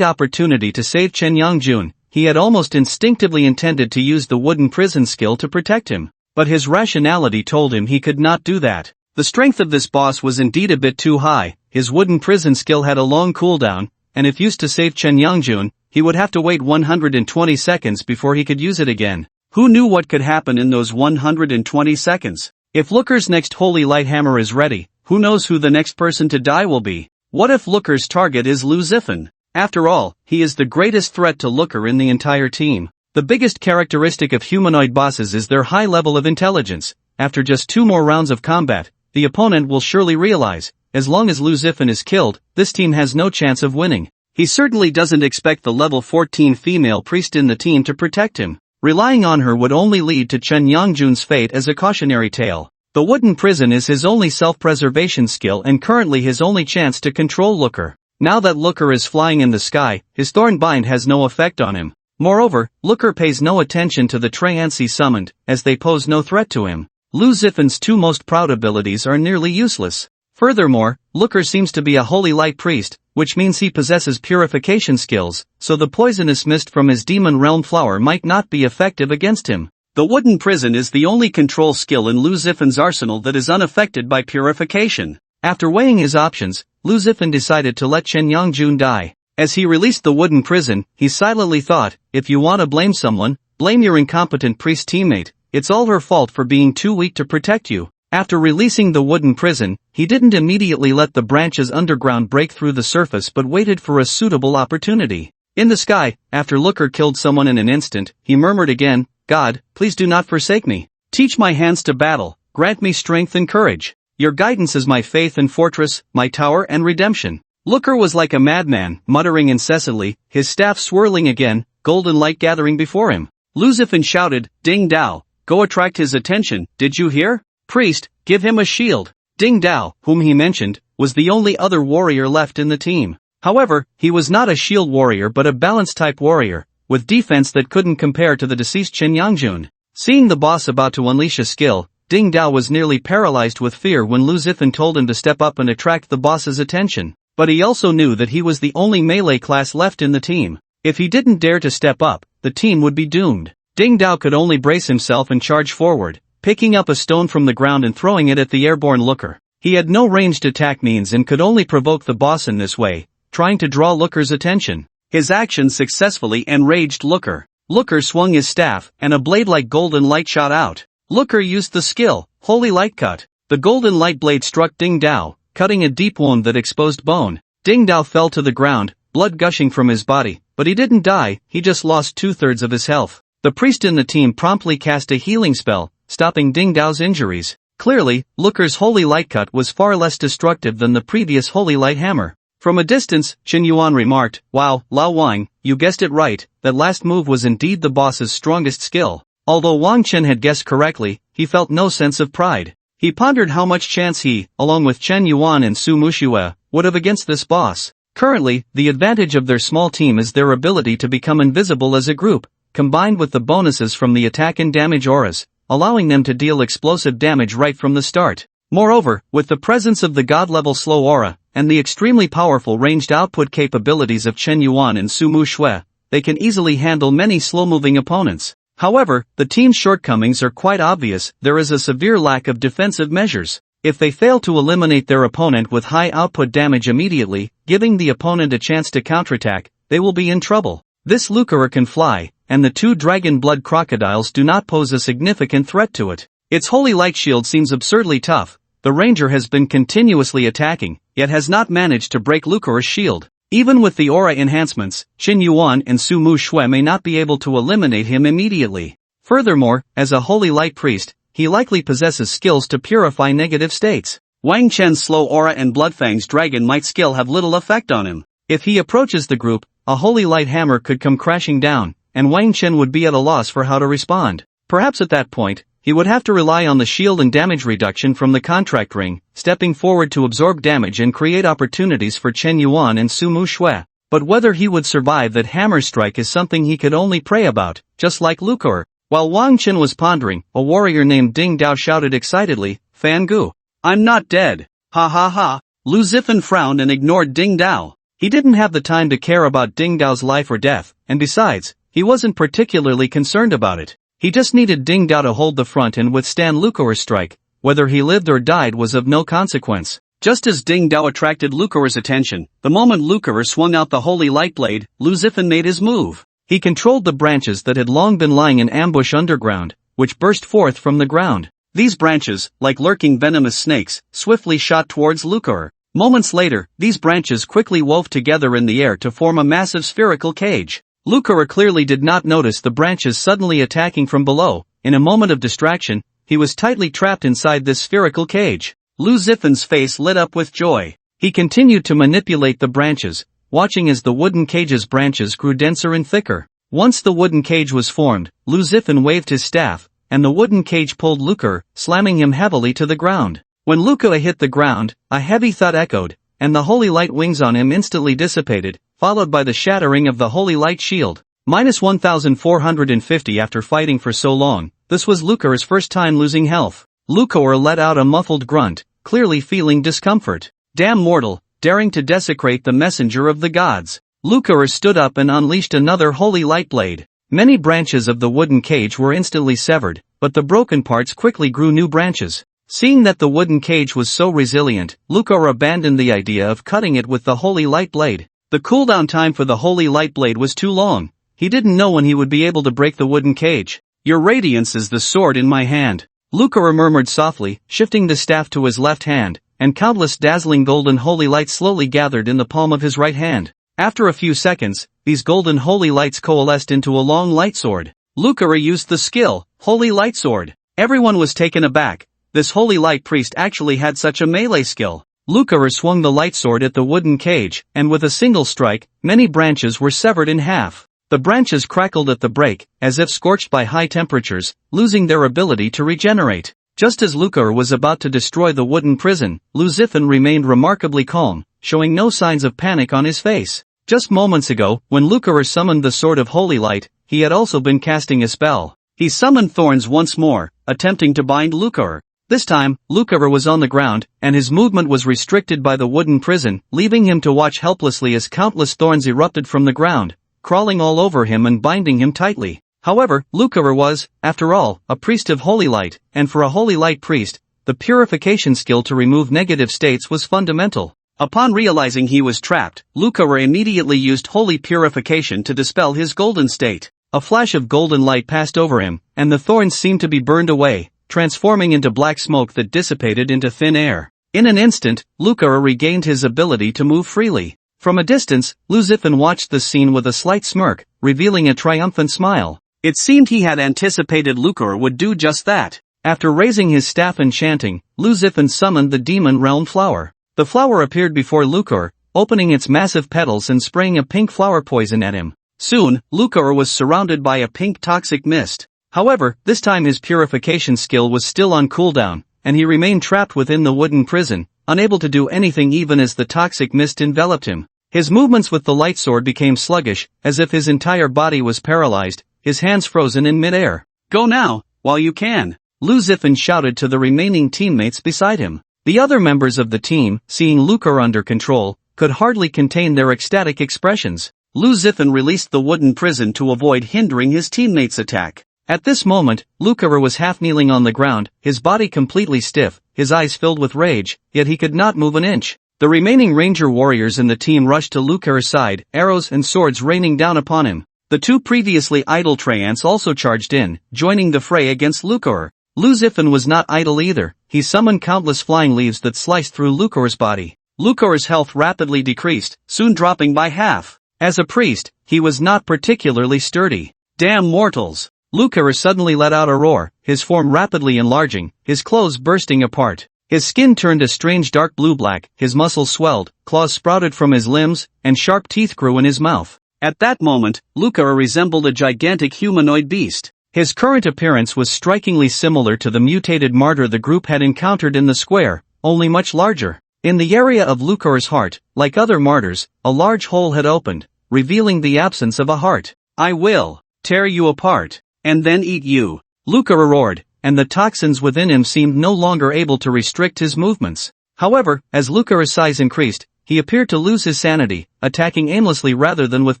opportunity to save Chen Yongjun. He had almost instinctively intended to use the wooden prison skill to protect him, but his rationality told him he could not do that. The strength of this boss was indeed a bit too high. His wooden prison skill had a long cooldown, and if used to save Chen Yongjun, he would have to wait 120 seconds before he could use it again. Who knew what could happen in those 120 seconds? If Looker's next Holy Light Hammer is ready, who knows who the next person to die will be? What if Looker's target is Lu Zifan? After all, he is the greatest threat to Looker in the entire team. The biggest characteristic of humanoid bosses is their high level of intelligence. After just 2 more rounds of combat, the opponent will surely realize, as long as Lu Zifan is killed, this team has no chance of winning. He certainly doesn't expect the level 14 female priest in the team to protect him. Relying on her would only lead to Chen Yongjun's fate as a cautionary tale. The wooden prison is his only self-preservation skill and currently his only chance to control Looker. Now that Looker is flying in the sky, his thorn bind has no effect on him. Moreover, Looker pays no attention to the treants he summoned, as they pose no threat to him. Lu Zifan's 2 most proud abilities are nearly useless. Furthermore, Looker seems to be a holy light priest, which means he possesses purification skills, so the poisonous mist from his demon realm flower might not be effective against him. The wooden prison is the only control skill in Lu Zifan's arsenal that is unaffected by purification. After weighing his options, Lu Zifan decided to let Chen Yongjun die. As he released the wooden prison, he silently thought, if you want to blame someone, blame your incompetent priest teammate. It's all her fault for being too weak to protect you. After releasing the wooden prison, he didn't immediately let the branches underground break through the surface but waited for a suitable opportunity. In the sky, after Looker killed someone in an instant, he murmured again, "God, please do not forsake me. Teach my hands to battle, grant me strength and courage. Your guidance is my faith and fortress, my tower and redemption." Looker was like a madman, muttering incessantly, his staff swirling again, golden light gathering before him. Lu Zifan shouted, "Ding Dao, go attract his attention, did you hear? Priest, give him a shield." Ding Dao, whom he mentioned, was the only other warrior left in the team. However, he was not a shield warrior but a balance-type warrior, with defense that couldn't compare to the deceased Chen Yongjun. Seeing the boss about to unleash a skill, Ding Dao was nearly paralyzed with fear when Lu Zifan told him to step up and attract the boss's attention. But he also knew that he was the only melee class left in the team. If he didn't dare to step up, the team would be doomed. Ding Dao could only brace himself and charge forward, picking up a stone from the ground and throwing it at the airborne Looker. He had no ranged attack means and could only provoke the boss in this way, trying to draw Looker's attention. His action successfully enraged Looker. Looker swung his staff, and a blade-like golden light shot out. Looker used the skill, Holy Light Cut. The golden light blade struck Ding Dao, cutting a deep wound that exposed bone. Ding Dao fell to the ground, blood gushing from his body, but he didn't die, he just lost 2/3 of his health. The priest in the team promptly cast a healing spell, stopping Ding Dao's injuries. Clearly, Looker's Holy Light Cut was far less destructive than the previous Holy Light Hammer. From a distance, Qin Yuan remarked, "Wow, Lao Wang, you guessed it right, that last move was indeed the boss's strongest skill." Although Wang Chen had guessed correctly, he felt no sense of pride. He pondered how much chance he, along with Chen Yuan and Su Mushue, would have against this boss. Currently, the advantage of their small team is their ability to become invisible as a group, combined with the bonuses from the attack and damage auras, allowing them to deal explosive damage right from the start. Moreover, with the presence of the god-level slow aura, and the extremely powerful ranged output capabilities of Chen Yuan and Su Mushue, they can easily handle many slow-moving opponents. However, the team's shortcomings are quite obvious. There is a severe lack of defensive measures. If they fail to eliminate their opponent with high output damage immediately, giving the opponent a chance to counterattack, they will be in trouble. This Lucre can fly, and the two dragon blood crocodiles do not pose a significant threat to it. Its holy light shield seems absurdly tough. The ranger has been continuously attacking, yet has not managed to break Lucre's shield. Even with the aura enhancements, Qin Yuan and Su Mu Shui may not be able to eliminate him immediately. Furthermore, as a holy light priest, he likely possesses skills to purify negative states. Wang Chen's slow aura and Bloodfang's dragon might skill have little effect on him. If he approaches the group, a holy light hammer could come crashing down, and Wang Chen would be at a loss for how to respond. Perhaps at that point, he would have to rely on the shield and damage reduction from the contract ring, stepping forward to absorb damage and create opportunities for Chen Yuan and Su Mu Shui. But whether he would survive that hammer strike is something he could only pray about, just like Lucre. While Wang Chen was pondering, a warrior named Ding Dao shouted excitedly, "Fan Gu! I'm not dead! Ha ha ha!" Lu Zifan frowned and ignored Ding Dao. He didn't have the time to care about Ding Dao's life or death, and besides, he wasn't particularly concerned about it. He just needed Ding Dao to hold the front and withstand Lucre's strike. Whether he lived or died was of no consequence. Just as Ding Dao attracted Lucre's attention, the moment Lucre swung out the holy light blade, Lu Zifan made his move. He controlled the branches that had long been lying in ambush underground, which burst forth from the ground. These branches, like lurking venomous snakes, swiftly shot towards Lucre. Moments later, these branches quickly wove together in the air to form a massive spherical cage. Lucre clearly did not notice the branches suddenly attacking from below. In a moment of distraction, he was tightly trapped inside this spherical cage. Lu Zifan's face lit up with joy. He continued to manipulate the branches, watching as the wooden cage's branches grew denser and thicker. Once the wooden cage was formed, Lu Zifan waved his staff, and the wooden cage pulled Lucre, slamming him heavily to the ground. When Lucre hit the ground, a heavy thud echoed, and the holy light wings on him instantly dissipated, followed by the shattering of the holy light shield. Minus 1450 after fighting for so long, this was Lucre's first time losing health. Lucre let out a muffled grunt, clearly feeling discomfort. Damn mortal, daring to desecrate the messenger of the gods. Lucre stood up and unleashed another holy light blade. Many branches of the wooden cage were instantly severed, but the broken parts quickly grew new branches. Seeing that the wooden cage was so resilient, Lucre abandoned the idea of cutting it with the holy light blade. The cooldown time for the holy light blade was too long. He didn't know when he would be able to break the wooden cage. "Your radiance is the sword in my hand," Lucre murmured softly, shifting the staff to his left hand, and countless dazzling golden holy lights slowly gathered in the palm of his right hand. After a few seconds, these golden holy lights coalesced into a long light sword. Lucre used the skill, Holy Light Sword. Everyone was taken aback. This holy light priest actually had such a melee skill. Lucre swung the light sword at the wooden cage, and with a single strike, many branches were severed in half. The branches crackled at the break, as if scorched by high temperatures, losing their ability to regenerate. Just as Lucre was about to destroy the wooden prison, Lu Zifan remained remarkably calm, showing no signs of panic on his face. Just moments ago, when Lucre summoned the Sword of Holy Light, he had also been casting a spell. He summoned thorns once more, attempting to bind Lucre. This time, Lucre was on the ground, and his movement was restricted by the wooden prison, leaving him to watch helplessly as countless thorns erupted from the ground, crawling all over him and binding him tightly. However, Lucre was, after all, a priest of holy light, and for a holy light priest, the purification skill to remove negative states was fundamental. Upon realizing he was trapped, Lucre immediately used holy purification to dispel his golden state. A flash of golden light passed over him, and the thorns seemed to be burned away, transforming into black smoke that dissipated into thin air. In an instant, Lucre regained his ability to move freely. From a distance, Lu Zifan watched the scene with a slight smirk, revealing a triumphant smile. It seemed he had anticipated Lucre would do just that. After raising his staff and chanting, Lu Zifan summoned the demon realm flower. The flower appeared before Lucre, opening its massive petals and spraying a pink flower poison at him. Soon, Lucre was surrounded by a pink toxic mist. However, this time his purification skill was still on cooldown, and he remained trapped within the wooden prison, unable to do anything even as the toxic mist enveloped him. His movements with the light sword became sluggish, as if his entire body was paralyzed, his hands frozen in midair. "Go now, while you can," Lu Zifan shouted to the remaining teammates beside him. The other members of the team, seeing Lucre under control, could hardly contain their ecstatic expressions. Lu Zifan released the wooden prison to avoid hindering his teammates' attack. At this moment, Lucre was half kneeling on the ground, his body completely stiff, his eyes filled with rage, yet he could not move an inch. The remaining ranger warriors in the team rushed to Lucre's side, arrows and swords raining down upon him. The two previously idle Treants also charged in, joining the fray against Lucre. Lu Zifan was not idle either, he summoned countless flying leaves that sliced through Lucre's body. Lucre's health rapidly decreased, soon dropping by half. As a priest, he was not particularly sturdy. Damn mortals! Lucre suddenly let out a roar, his form rapidly enlarging, his clothes bursting apart. His skin turned a strange dark blue-black, his muscles swelled, claws sprouted from his limbs, and sharp teeth grew in his mouth. At that moment, Lucre resembled a gigantic humanoid beast. His current appearance was strikingly similar to the mutated martyr the group had encountered in the square, only much larger. In the area of Lucre's heart, like other martyrs, a large hole had opened, revealing the absence of a heart. "I will tear you apart, and then eat you," Lucre roared, and the toxins within him seemed no longer able to restrict his movements. However, as Lucre's size increased, he appeared to lose his sanity, attacking aimlessly rather than with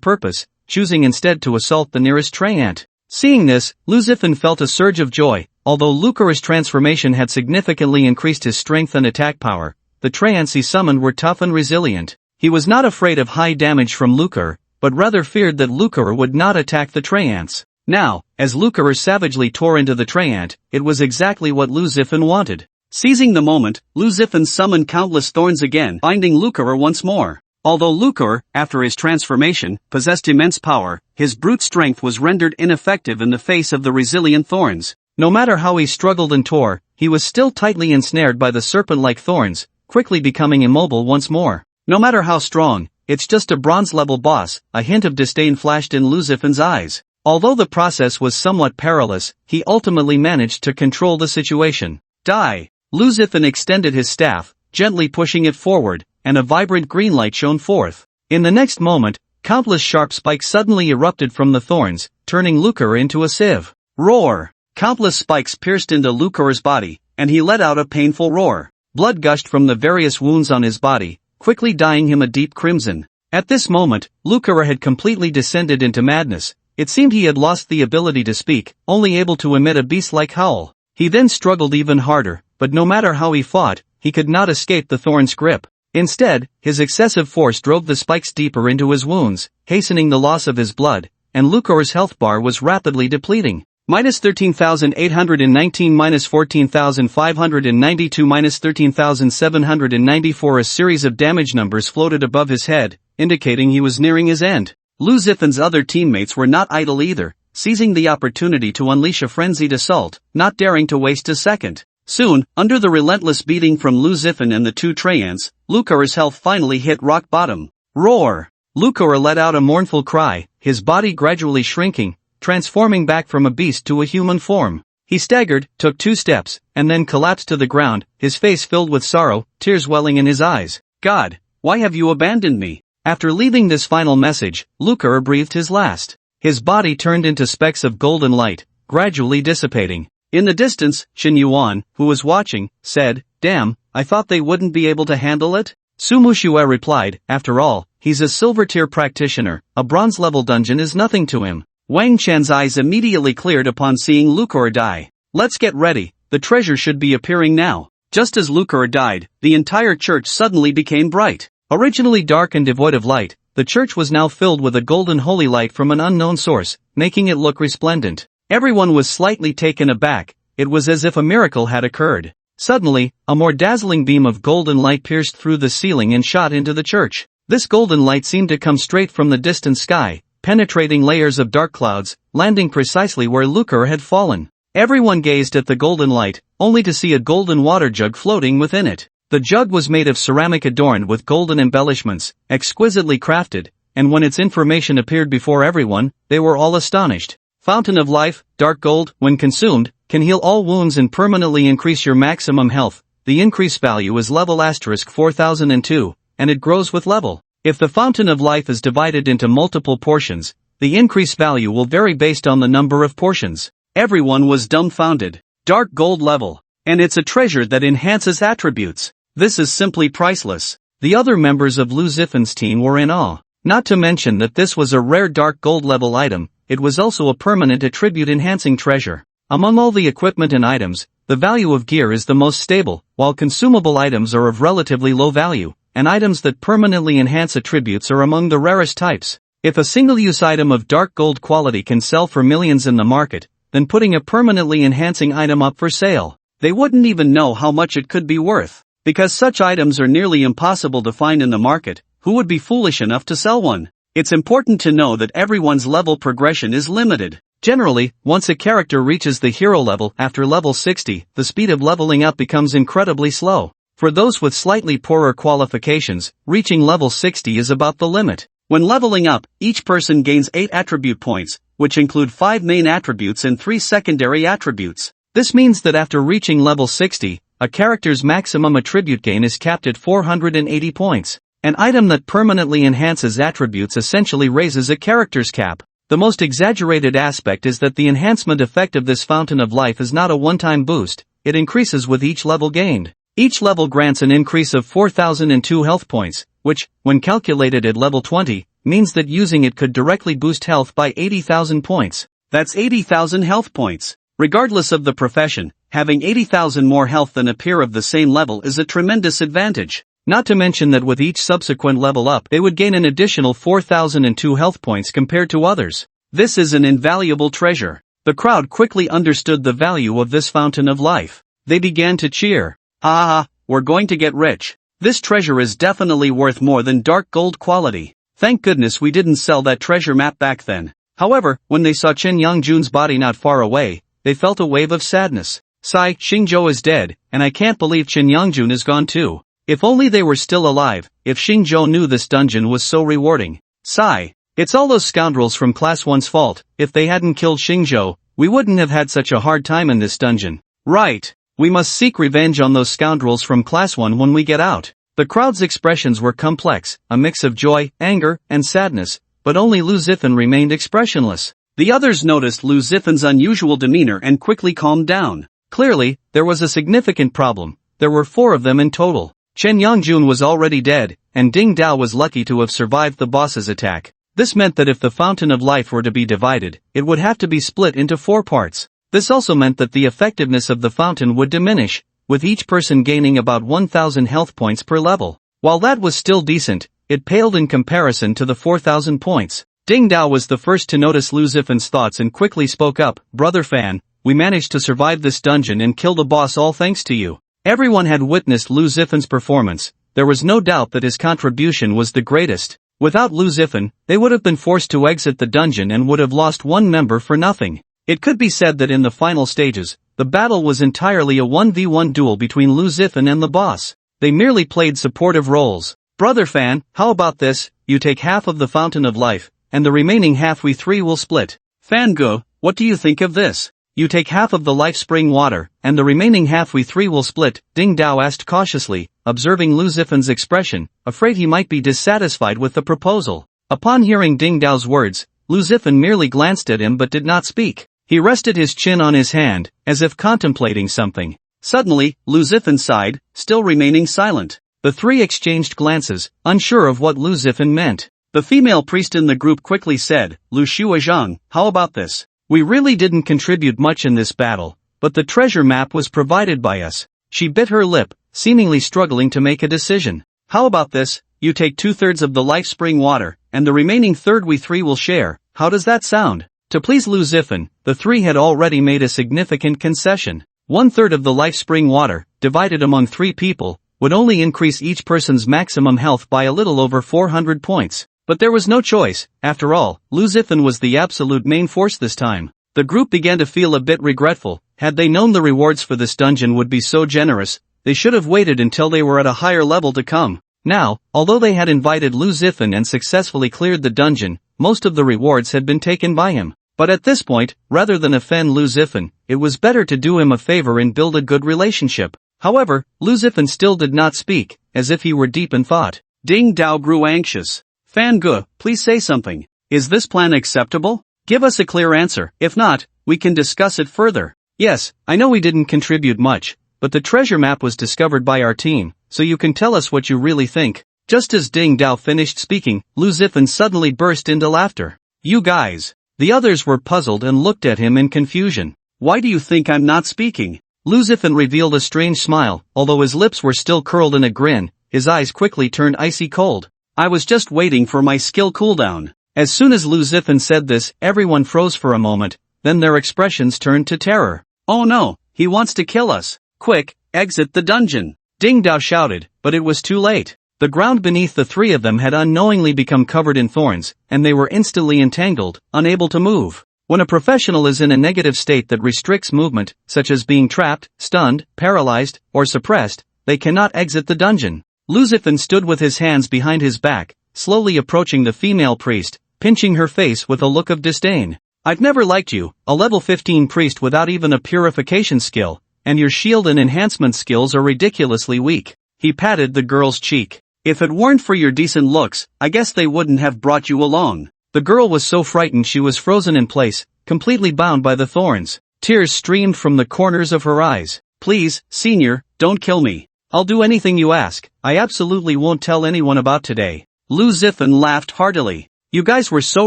purpose, choosing instead to assault the nearest Treant. Seeing this, Lu Zifan felt a surge of joy. Although Lucre's transformation had significantly increased his strength and attack power, the Treants he summoned were tough and resilient. He was not afraid of high damage from Lucre, but rather feared that Lucre would not attack the Treants. Now, as Lucre savagely tore into the Treant, it was exactly what Lu Zifan wanted. Seizing the moment, Lu Zifan summoned countless thorns again, binding Lucre once more. Although Lucre, after his transformation, possessed immense power, his brute strength was rendered ineffective in the face of the resilient thorns. No matter how he struggled and tore, he was still tightly ensnared by the serpent-like thorns, quickly becoming immobile once more. No matter how strong, it's just a bronze-level boss, a hint of disdain flashed in Lu Zifan's eyes. Although the process was somewhat perilous, he ultimately managed to control the situation. Die! Lu Zifan extended his staff, gently pushing it forward, and a vibrant green light shone forth. In the next moment, countless sharp spikes suddenly erupted from the thorns, turning Lucre into a sieve. Roar! Countless spikes pierced into Lucre's body, and he let out a painful roar. Blood gushed from the various wounds on his body, quickly dyeing him a deep crimson. At this moment, Lucre had completely descended into madness. It seemed he had lost the ability to speak, only able to emit a beast-like howl. He then struggled even harder, but no matter how he fought, he could not escape the thorn's grip. Instead, his excessive force drove the spikes deeper into his wounds, hastening the loss of his blood, and Lucre's health bar was rapidly depleting. Minus 13,819 minus 14,592 minus 13,794. A series of damage numbers floated above his head, indicating he was nearing his end. Lu Zifan's other teammates were not idle either, seizing the opportunity to unleash a frenzied assault, not daring to waste a second. Soon, under the relentless beating from Lu Zifan and the two Treants, Lucre's health finally hit rock bottom. Roar! Lucre let out a mournful cry, his body gradually shrinking, transforming back from a beast to a human form. He staggered, took 2 steps, and then collapsed to the ground, his face filled with sorrow, tears welling in his eyes. God, why have you abandoned me? After leaving this final message, Lucre breathed his last. His body turned into specks of golden light, gradually dissipating. In the distance, Shin Yuan, who was watching, said, "Damn, I thought they wouldn't be able to handle it?" Su Muxue replied, "After all, he's a silver-tier practitioner, a bronze-level dungeon is nothing to him." Wang Chen's eyes immediately cleared upon seeing Lucre die. "Let's get ready, the treasure should be appearing now." Just as Lucre died, the entire church suddenly became bright. Originally dark and devoid of light, the church was now filled with a golden holy light from an unknown source, making it look resplendent. Everyone was slightly taken aback, it was as if a miracle had occurred. Suddenly, a more dazzling beam of golden light pierced through the ceiling and shot into the church. This golden light seemed to come straight from the distant sky, penetrating layers of dark clouds, landing precisely where Lucre had fallen. Everyone gazed at the golden light, only to see a golden water jug floating within it. The jug was made of ceramic adorned with golden embellishments, exquisitely crafted, and when its information appeared before everyone, they were all astonished. Fountain of life, dark gold, when consumed, can heal all wounds and permanently increase your maximum health. The increase value is level *4002, and it grows with level. If the fountain of life is divided into multiple portions, the increase value will vary based on the number of portions. Everyone was dumbfounded. Dark gold level. And it's a treasure that enhances attributes. This is simply priceless. The other members of Lu Zifan's team were in awe. Not to mention that this was a rare dark gold level item, it was also a permanent attribute-enhancing treasure. Among all the equipment and items, the value of gear is the most stable, while consumable items are of relatively low value, and items that permanently enhance attributes are among the rarest types. If a single-use item of dark gold quality can sell for millions in the market, then putting a permanently enhancing item up for sale, they wouldn't even know how much it could be worth. Because such items are nearly impossible to find in the market, who would be foolish enough to sell one? It's important to know that everyone's level progression is limited. Generally, once a character reaches the hero level after level 60, the speed of leveling up becomes incredibly slow. For those with slightly poorer qualifications, reaching level 60 is about the limit. When leveling up, each person gains 8 attribute points, which include 5 main attributes and 3 secondary attributes. This means that after reaching level 60, a character's maximum attribute gain is capped at 480 points. An item that permanently enhances attributes essentially raises a character's cap. The most exaggerated aspect is that the enhancement effect of this fountain of life is not a one-time boost, it increases with each level gained. Each level grants an increase of 4,002 health points, which, when calculated at level 20, means that using it could directly boost health by 80,000 points. That's 80,000 health points. Regardless of the profession, having 80,000 more health than a peer of the same level is a tremendous advantage. Not to mention that with each subsequent level up, they would gain an additional 4,002 health points compared to others. This is an invaluable treasure. The crowd quickly understood the value of this fountain of life. They began to cheer. Ah, we're going to get rich. This treasure is definitely worth more than dark gold quality. Thank goodness we didn't sell that treasure map back then. However, when they saw Chen Yongjun's body not far away, they felt a wave of sadness. Sigh, Xingzhou is dead, and I can't believe Chen Yongjun is gone too. If only they were still alive, if Xingzhou knew this dungeon was so rewarding. Sigh, it's all those scoundrels from Class 1's fault. If they hadn't killed Xingzhou, we wouldn't have had such a hard time in this dungeon. Right. We must seek revenge on those scoundrels from Class 1 when we get out. The crowd's expressions were complex, a mix of joy, anger, and sadness, but only Lu Zifan remained expressionless. The others noticed Lu Zifan's unusual demeanor and quickly calmed down. Clearly, there was a significant problem. There were 4 of them in total. Chen Yongjun was already dead, and Ding Dao was lucky to have survived the boss's attack. This meant that if the Fountain of Life were to be divided, it would have to be split into 4 parts. This also meant that the effectiveness of the fountain would diminish, with each person gaining about 1,000 health points per level. While that was still decent, it paled in comparison to the 4,000 points. Ding Dao was the first to notice Lu Zifan's thoughts and quickly spoke up. Brother Fan, we managed to survive this dungeon and kill the boss all thanks to you. Everyone had witnessed Lu Zifan's performance. There was no doubt that his contribution was the greatest. Without Lu Zifan, they would have been forced to exit the dungeon and would have lost one member for nothing. It could be said that in the final stages, the battle was entirely a 1v1 duel between Lu Zifan and the boss. They merely played supportive roles. Brother Fan, how about this? You take half of the Fountain of Life, and the remaining half we 3 will split. Fan Ge, what do you think of this? You take half of the life spring water, and the remaining half we 3 will split, Ding Dao asked cautiously, observing Lu Zifan's expression, afraid he might be dissatisfied with the proposal. Upon hearing Ding Dao's words, Lu Zifan merely glanced at him but did not speak. He rested his chin on his hand, as if contemplating something. Suddenly, Lu Zifan sighed, still remaining silent. The 3 exchanged glances, unsure of what Lu Zifan meant. The female priest in the group quickly said, Lu Shuazhang, how about this? We really didn't contribute much in this battle, but the treasure map was provided by us. She bit her lip, seemingly struggling to make a decision. How about this? You take 2/3 of the life spring water, and the remaining third we 3 will share. How does that sound? To please Lu Zifan, the 3 had already made a significant concession. 1/3 of the life spring water, divided among 3 people, would only increase each person's maximum health by a little over 400 points. But there was no choice. After all, Lu Zifan was the absolute main force this time. The group began to feel a bit regretful. Had they known the rewards for this dungeon would be so generous, they should have waited until they were at a higher level to come. Now, although they had invited Lu Zifan and successfully cleared the dungeon, most of the rewards had been taken by him. But at this point, rather than offend Lu Zifan, it was better to do him a favor and build a good relationship. However, Lu Zifan still did not speak, as if he were deep in thought. Ding Dao grew anxious. Fan Ge, please say something. Is this plan acceptable? Give us a clear answer. If not, we can discuss it further. Yes, I know we didn't contribute much, but the treasure map was discovered by our team, so you can tell us what you really think. Just as Ding Dao finished speaking, Lu Zifan suddenly burst into laughter. You guys, The others were puzzled and looked at him in confusion. Why do you think I'm not speaking? Lu Zifan revealed a strange smile, although his lips were still curled in a grin, his eyes quickly turned icy cold. I was just waiting for my skill cooldown. As soon as Lu Zifan said this, everyone froze for a moment, then their expressions turned to terror. Oh no, he wants to kill us. Quick, exit the dungeon. Ding Dao shouted, but it was too late. The ground beneath the three of them had unknowingly become covered in thorns, and they were instantly entangled, unable to move. When a professional is in a negative state that restricts movement, such as being trapped, stunned, paralyzed, or suppressed, they cannot exit the dungeon. Lu Zifan stood with his hands behind his back, slowly approaching the female priest, pinching her face with a look of disdain. I've never liked you, a level 15 priest without even a purification skill, and your shield and enhancement skills are ridiculously weak. He patted the girl's cheek. If it weren't for your decent looks, I guess they wouldn't have brought you along. The girl was so frightened she was frozen in place, completely bound by the thorns. Tears streamed from the corners of her eyes. Please, senior, don't kill me. I'll do anything you ask. I absolutely won't tell anyone about today. Lu Zifan laughed heartily. You guys were so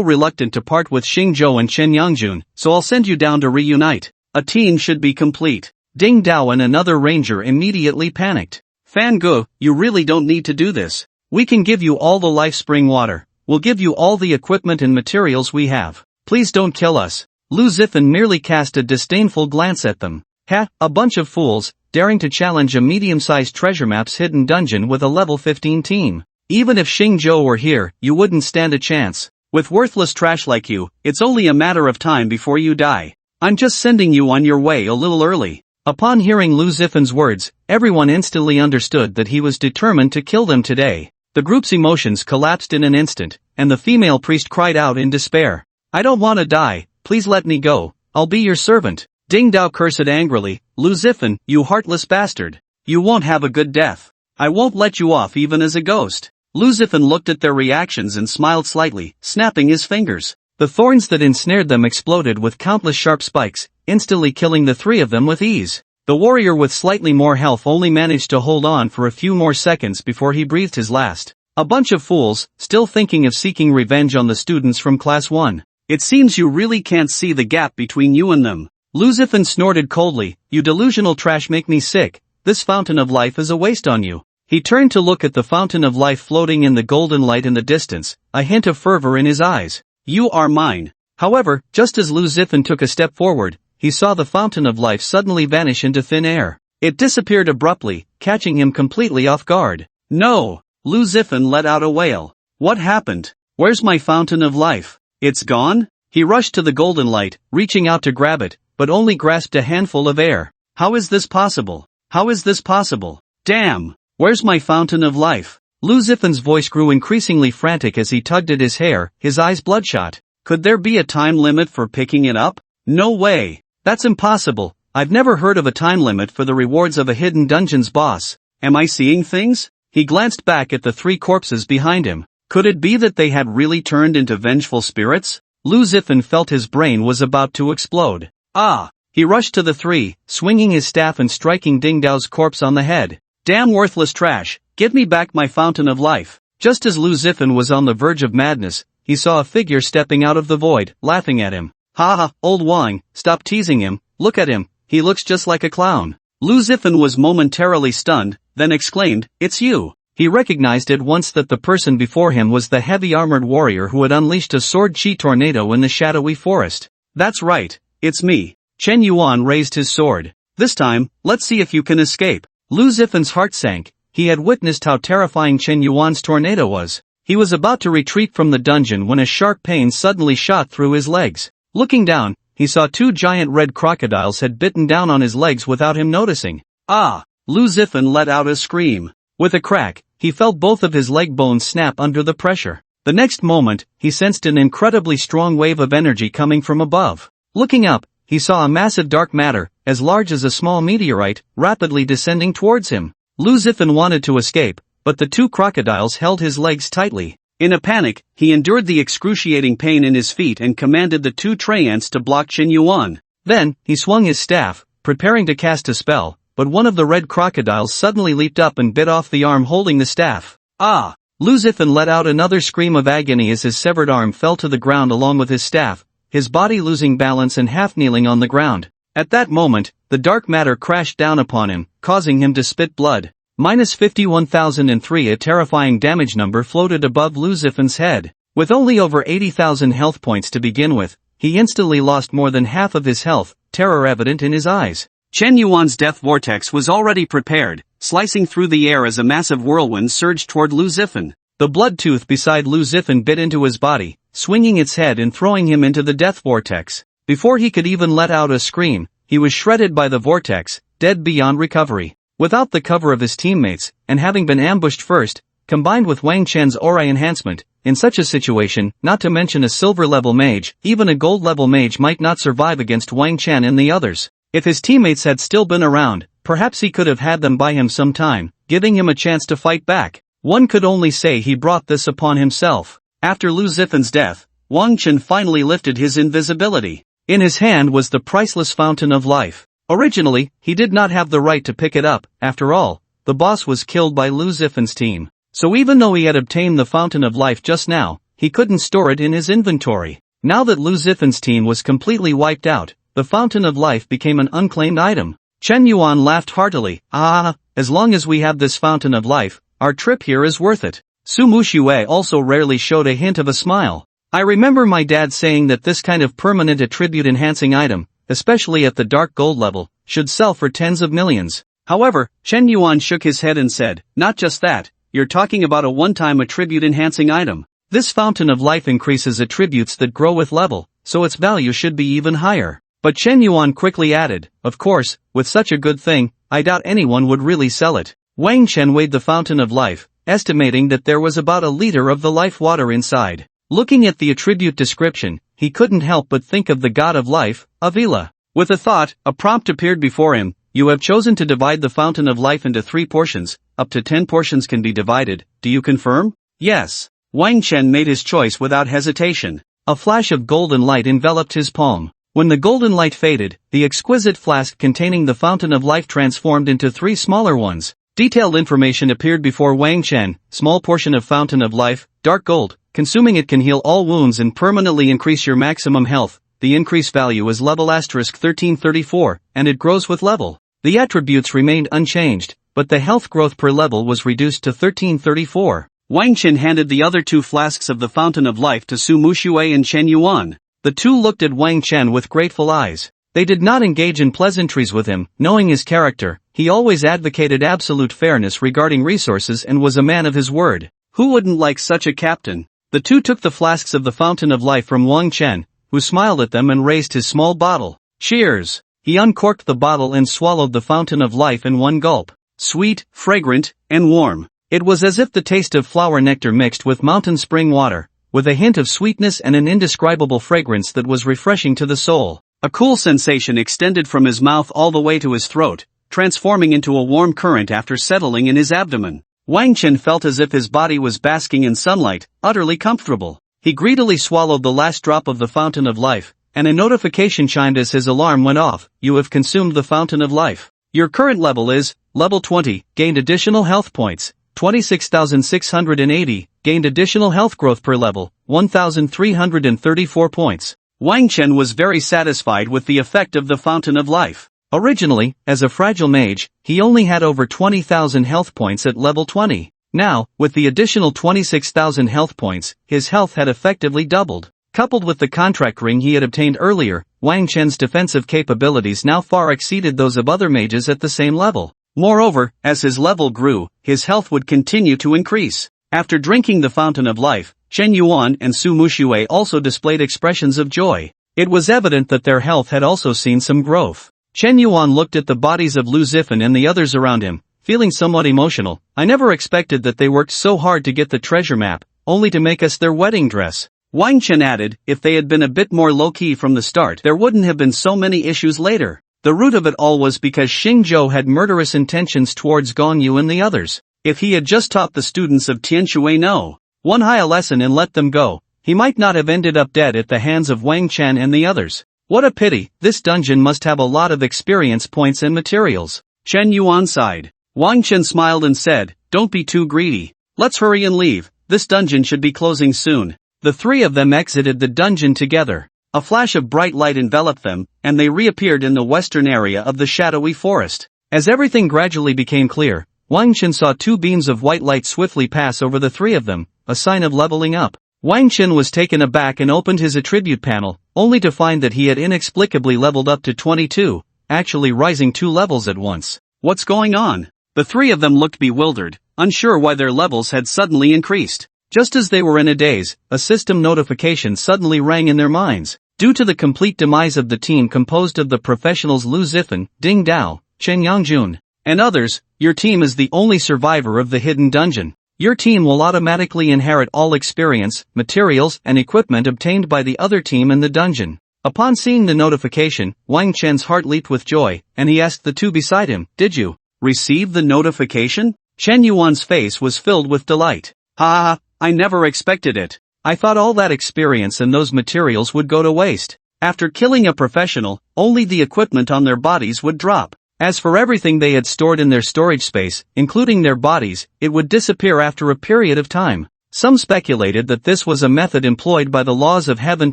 reluctant to part with Xingzhou and Chen Yangjun, so I'll send you down to reunite. A team should be complete. Ding Dao and another ranger immediately panicked. Fan Gu, you really don't need to do this. We can give you all the life spring water. We'll give you all the equipment and materials we have. Please don't kill us. Lu Zifan merely cast a disdainful glance at them. Ha, a bunch of fools, daring to challenge a medium-sized treasure map's hidden dungeon with a level 15 team. Even if Xingzhou were here, you wouldn't stand a chance. With worthless trash like you, it's only a matter of time before you die. I'm just sending you on your way a little early. Upon hearing Lu Zifan's words, everyone instantly understood that he was determined to kill them today. The group's emotions collapsed in an instant, and the female priest cried out in despair. I don't want to die, please let me go, I'll be your servant. Ding Dao cursed angrily, Lu Zifan, you heartless bastard. You won't have a good death. I won't let you off even as a ghost. Lu Zifan looked at their reactions and smiled slightly, snapping his fingers. The thorns that ensnared them exploded with countless sharp spikes, instantly killing the three of them with ease. The warrior with slightly more health only managed to hold on for a few more seconds before he breathed his last. A bunch of fools, still thinking of seeking revenge on the students from Class 1. It seems you really can't see the gap between you and them. Lu Zifan snorted coldly, you delusional trash make me sick, this fountain of life is a waste on you. He turned to look at the fountain of life floating in the golden light in the distance, a hint of fervor in his eyes. You are mine. However, just as Lu Zifan took a step forward, he saw the fountain of life suddenly vanish into thin air. It disappeared abruptly, catching him completely off guard. No! Lu Zifan let out a wail. What happened? Where's my fountain of life? It's gone? He rushed to the golden light, reaching out to grab it, but only grasped a handful of air. How is this possible? How is this possible? Damn! Where's my fountain of life? Lu Zifan's voice grew increasingly frantic as he tugged at his hair, his eyes bloodshot. Could there be a time limit for picking it up? No way! That's impossible. I've never heard of a time limit for the rewards of a hidden dungeon's boss. Am I seeing things? He glanced back at the three corpses behind him. Could it be that they had really turned into vengeful spirits? Lu Zifan felt his brain was about to explode. Ah! He rushed to the three, swinging his staff and striking Ding Dao's corpse on the head. Damn worthless trash, give me back my fountain of life. Just as Lu Zifan was on the verge of madness, he saw a figure stepping out of the void, laughing at him. Ha ha, old Wang, stop teasing him, look at him, he looks just like a clown. Lu Zifan was momentarily stunned, then exclaimed, it's you. He recognized at once that the person before him was the heavy-armored warrior who had unleashed a sword-chi tornado in the shadowy forest. That's right, it's me. Chen Yuan raised his sword. This time, let's see if you can escape. Lu Zifan's heart sank. He had witnessed how terrifying Chen Yuan's tornado was. He was about to retreat from the dungeon when a sharp pain suddenly shot through his legs. Looking down, he saw two giant red crocodiles had bitten down on his legs without him noticing. Ah! Lu Zifan let out a scream. With a crack, he felt both of his leg bones snap under the pressure. The next moment, he sensed an incredibly strong wave of energy coming from above. Looking up, he saw a massive dark matter, as large as a small meteorite, rapidly descending towards him. Lu Zifan wanted to escape, but the two crocodiles held his legs tightly. In a panic, he endured the excruciating pain in his feet and commanded the two Traiants to block Chen Yuan. Then, he swung his staff, preparing to cast a spell, but one of the red crocodiles suddenly leaped up and bit off the arm holding the staff. Ah! Lu Zifan let out another scream of agony as his severed arm fell to the ground along with his staff, his body losing balance and half-kneeling on the ground. At that moment, the dark matter crashed down upon him, causing him to spit blood. Minus 51,003, a terrifying damage number floated above Lu Zifen's head. With only over 80,000 health points to begin with, he instantly lost more than half of his health, terror evident in his eyes. Chen Yuan's death vortex was already prepared, slicing through the air as a massive whirlwind surged toward Lu Zifen. The blood tooth beside Lu Zifen bit into his body, swinging its head and throwing him into the death vortex. Before he could even let out a scream, he was shredded by the vortex, dead beyond recovery. Without the cover of his teammates, and having been ambushed first, combined with Wang Chen's aura enhancement, in such a situation, not to mention a silver-level mage, even a gold-level mage might not survive against Wang Chen and the others. If his teammates had still been around, perhaps he could have had them by him some time, giving him a chance to fight back. One could only say he brought this upon himself. After Lu Zifen's death, Wang Chen finally lifted his invisibility. In his hand was the priceless fountain of life. Originally, he did not have the right to pick it up. After all, the boss was killed by Lu Zifen's team. So even though he had obtained the fountain of life just now, he couldn't store it in his inventory. Now that Lu Zifen's team was completely wiped out, the fountain of life became an unclaimed item. Chen Yuan laughed heartily. As long as we have this fountain of life, our trip here is worth it. Su Muxue also rarely showed a hint of a smile. I remember my dad saying that this kind of permanent attribute enhancing item, especially at the dark gold level, should sell for tens of millions. However, Chen Yuan shook his head and said, not just that, you're talking about a one-time attribute enhancing item. This fountain of life increases attributes that grow with level, so its value should be even higher. But Chen Yuan quickly added, of course, with such a good thing, I doubt anyone would really sell it. Wang Chen weighed the fountain of life, estimating that there was about a liter of the life water inside. Looking at the attribute description, he couldn't help but think of the god of life, Avila. With a thought, a prompt appeared before him. You have chosen to divide the fountain of life into 3 portions, up to 10 portions can be divided, do you confirm? Yes. Wang Chen made his choice without hesitation. A flash of golden light enveloped his palm. When the golden light faded, the exquisite flask containing the fountain of life transformed into 3 smaller ones. Detailed information appeared before Wang Chen. Small portion of fountain of life, dark gold. Consuming it can heal all wounds and permanently increase your maximum health. The increase value is level *1334, and it grows with level. The attributes remained unchanged, but the health growth per level was reduced to 1334. Wang Chen handed the other 2 flasks of the fountain of life to Su Muxue and Chen Yuan. The 2 looked at Wang Chen with grateful eyes. They did not engage in pleasantries with him, knowing his character. He always advocated absolute fairness regarding resources and was a man of his word. Who wouldn't like such a captain? The 2 took the flasks of the fountain of life from Wang Chen, who smiled at them and raised his small bottle. Cheers! He uncorked the bottle and swallowed the fountain of life in one gulp. Sweet, fragrant, and warm. It was as if the taste of flower nectar mixed with mountain spring water, with a hint of sweetness and an indescribable fragrance that was refreshing to the soul. A cool sensation extended from his mouth all the way to his throat, transforming into a warm current after settling in his abdomen. Wang Chen felt as if his body was basking in sunlight, utterly comfortable. He greedily swallowed the last drop of the fountain of life, and a notification chimed as his alarm went off. You have consumed the fountain of life. Your current level is, level 20, gained additional health points, 26,680, gained additional health growth per level, 1,334 points. Wang Chen was very satisfied with the effect of the fountain of life. Originally, as a fragile mage, he only had over 20,000 health points at level 20. Now, with the additional 26,000 health points, his health had effectively doubled. Coupled with the contract ring he had obtained earlier, Wang Chen's defensive capabilities now far exceeded those of other mages at the same level. Moreover, as his level grew, his health would continue to increase. After drinking the fountain of life, Chen Yuan and Su Muxue also displayed expressions of joy. It was evident that their health had also seen some growth. Chen Yuan looked at the bodies of Lu Zifen and the others around him, feeling somewhat emotional. I never expected that they worked so hard to get the treasure map, only to make us their wedding dress. Wang Chen added, if they had been a bit more low-key from the start, there wouldn't have been so many issues later. The root of it all was because Xing Zhou had murderous intentions towards Gong Yu and the others. If he had just taught the students of Tianshui No. 1 high a lesson and let them go, he might not have ended up dead at the hands of Wang Chen and the others. What a pity, this dungeon must have a lot of experience points and materials. Chen Yuan sighed. Wang Chen smiled and said, don't be too greedy. Let's hurry and leave, this dungeon should be closing soon. The 3 of them exited the dungeon together. A flash of bright light enveloped them, and they reappeared in the western area of the shadowy forest. As everything gradually became clear, Wang Chen saw two beams of white light swiftly pass over the three of them, a sign of leveling up. Wang Chen was taken aback and opened his attribute panel, only to find that he had inexplicably leveled up to 22, actually rising 2 levels at once. What's going on? The three of them looked bewildered, unsure why their levels had suddenly increased. Just as they were in a daze, a system notification suddenly rang in their minds. Due to the complete demise of the team composed of the professionals Lu Zifan, Ding Dao, Chen Yangjun, and others, your team is the only survivor of the hidden dungeon. Your team will automatically inherit all experience, materials, and equipment obtained by the other team in the dungeon. Upon seeing the notification, Wang Chen's heart leaped with joy, and he asked the two beside him, "Did you receive the notification?" Chen Yuan's face was filled with delight. "Ha, I never expected it. I thought all that experience and those materials would go to waste. After killing a professional, only the equipment on their bodies would drop. As for everything they had stored in their storage space, including their bodies, it would disappear after a period of time." Some speculated that this was a method employed by the laws of heaven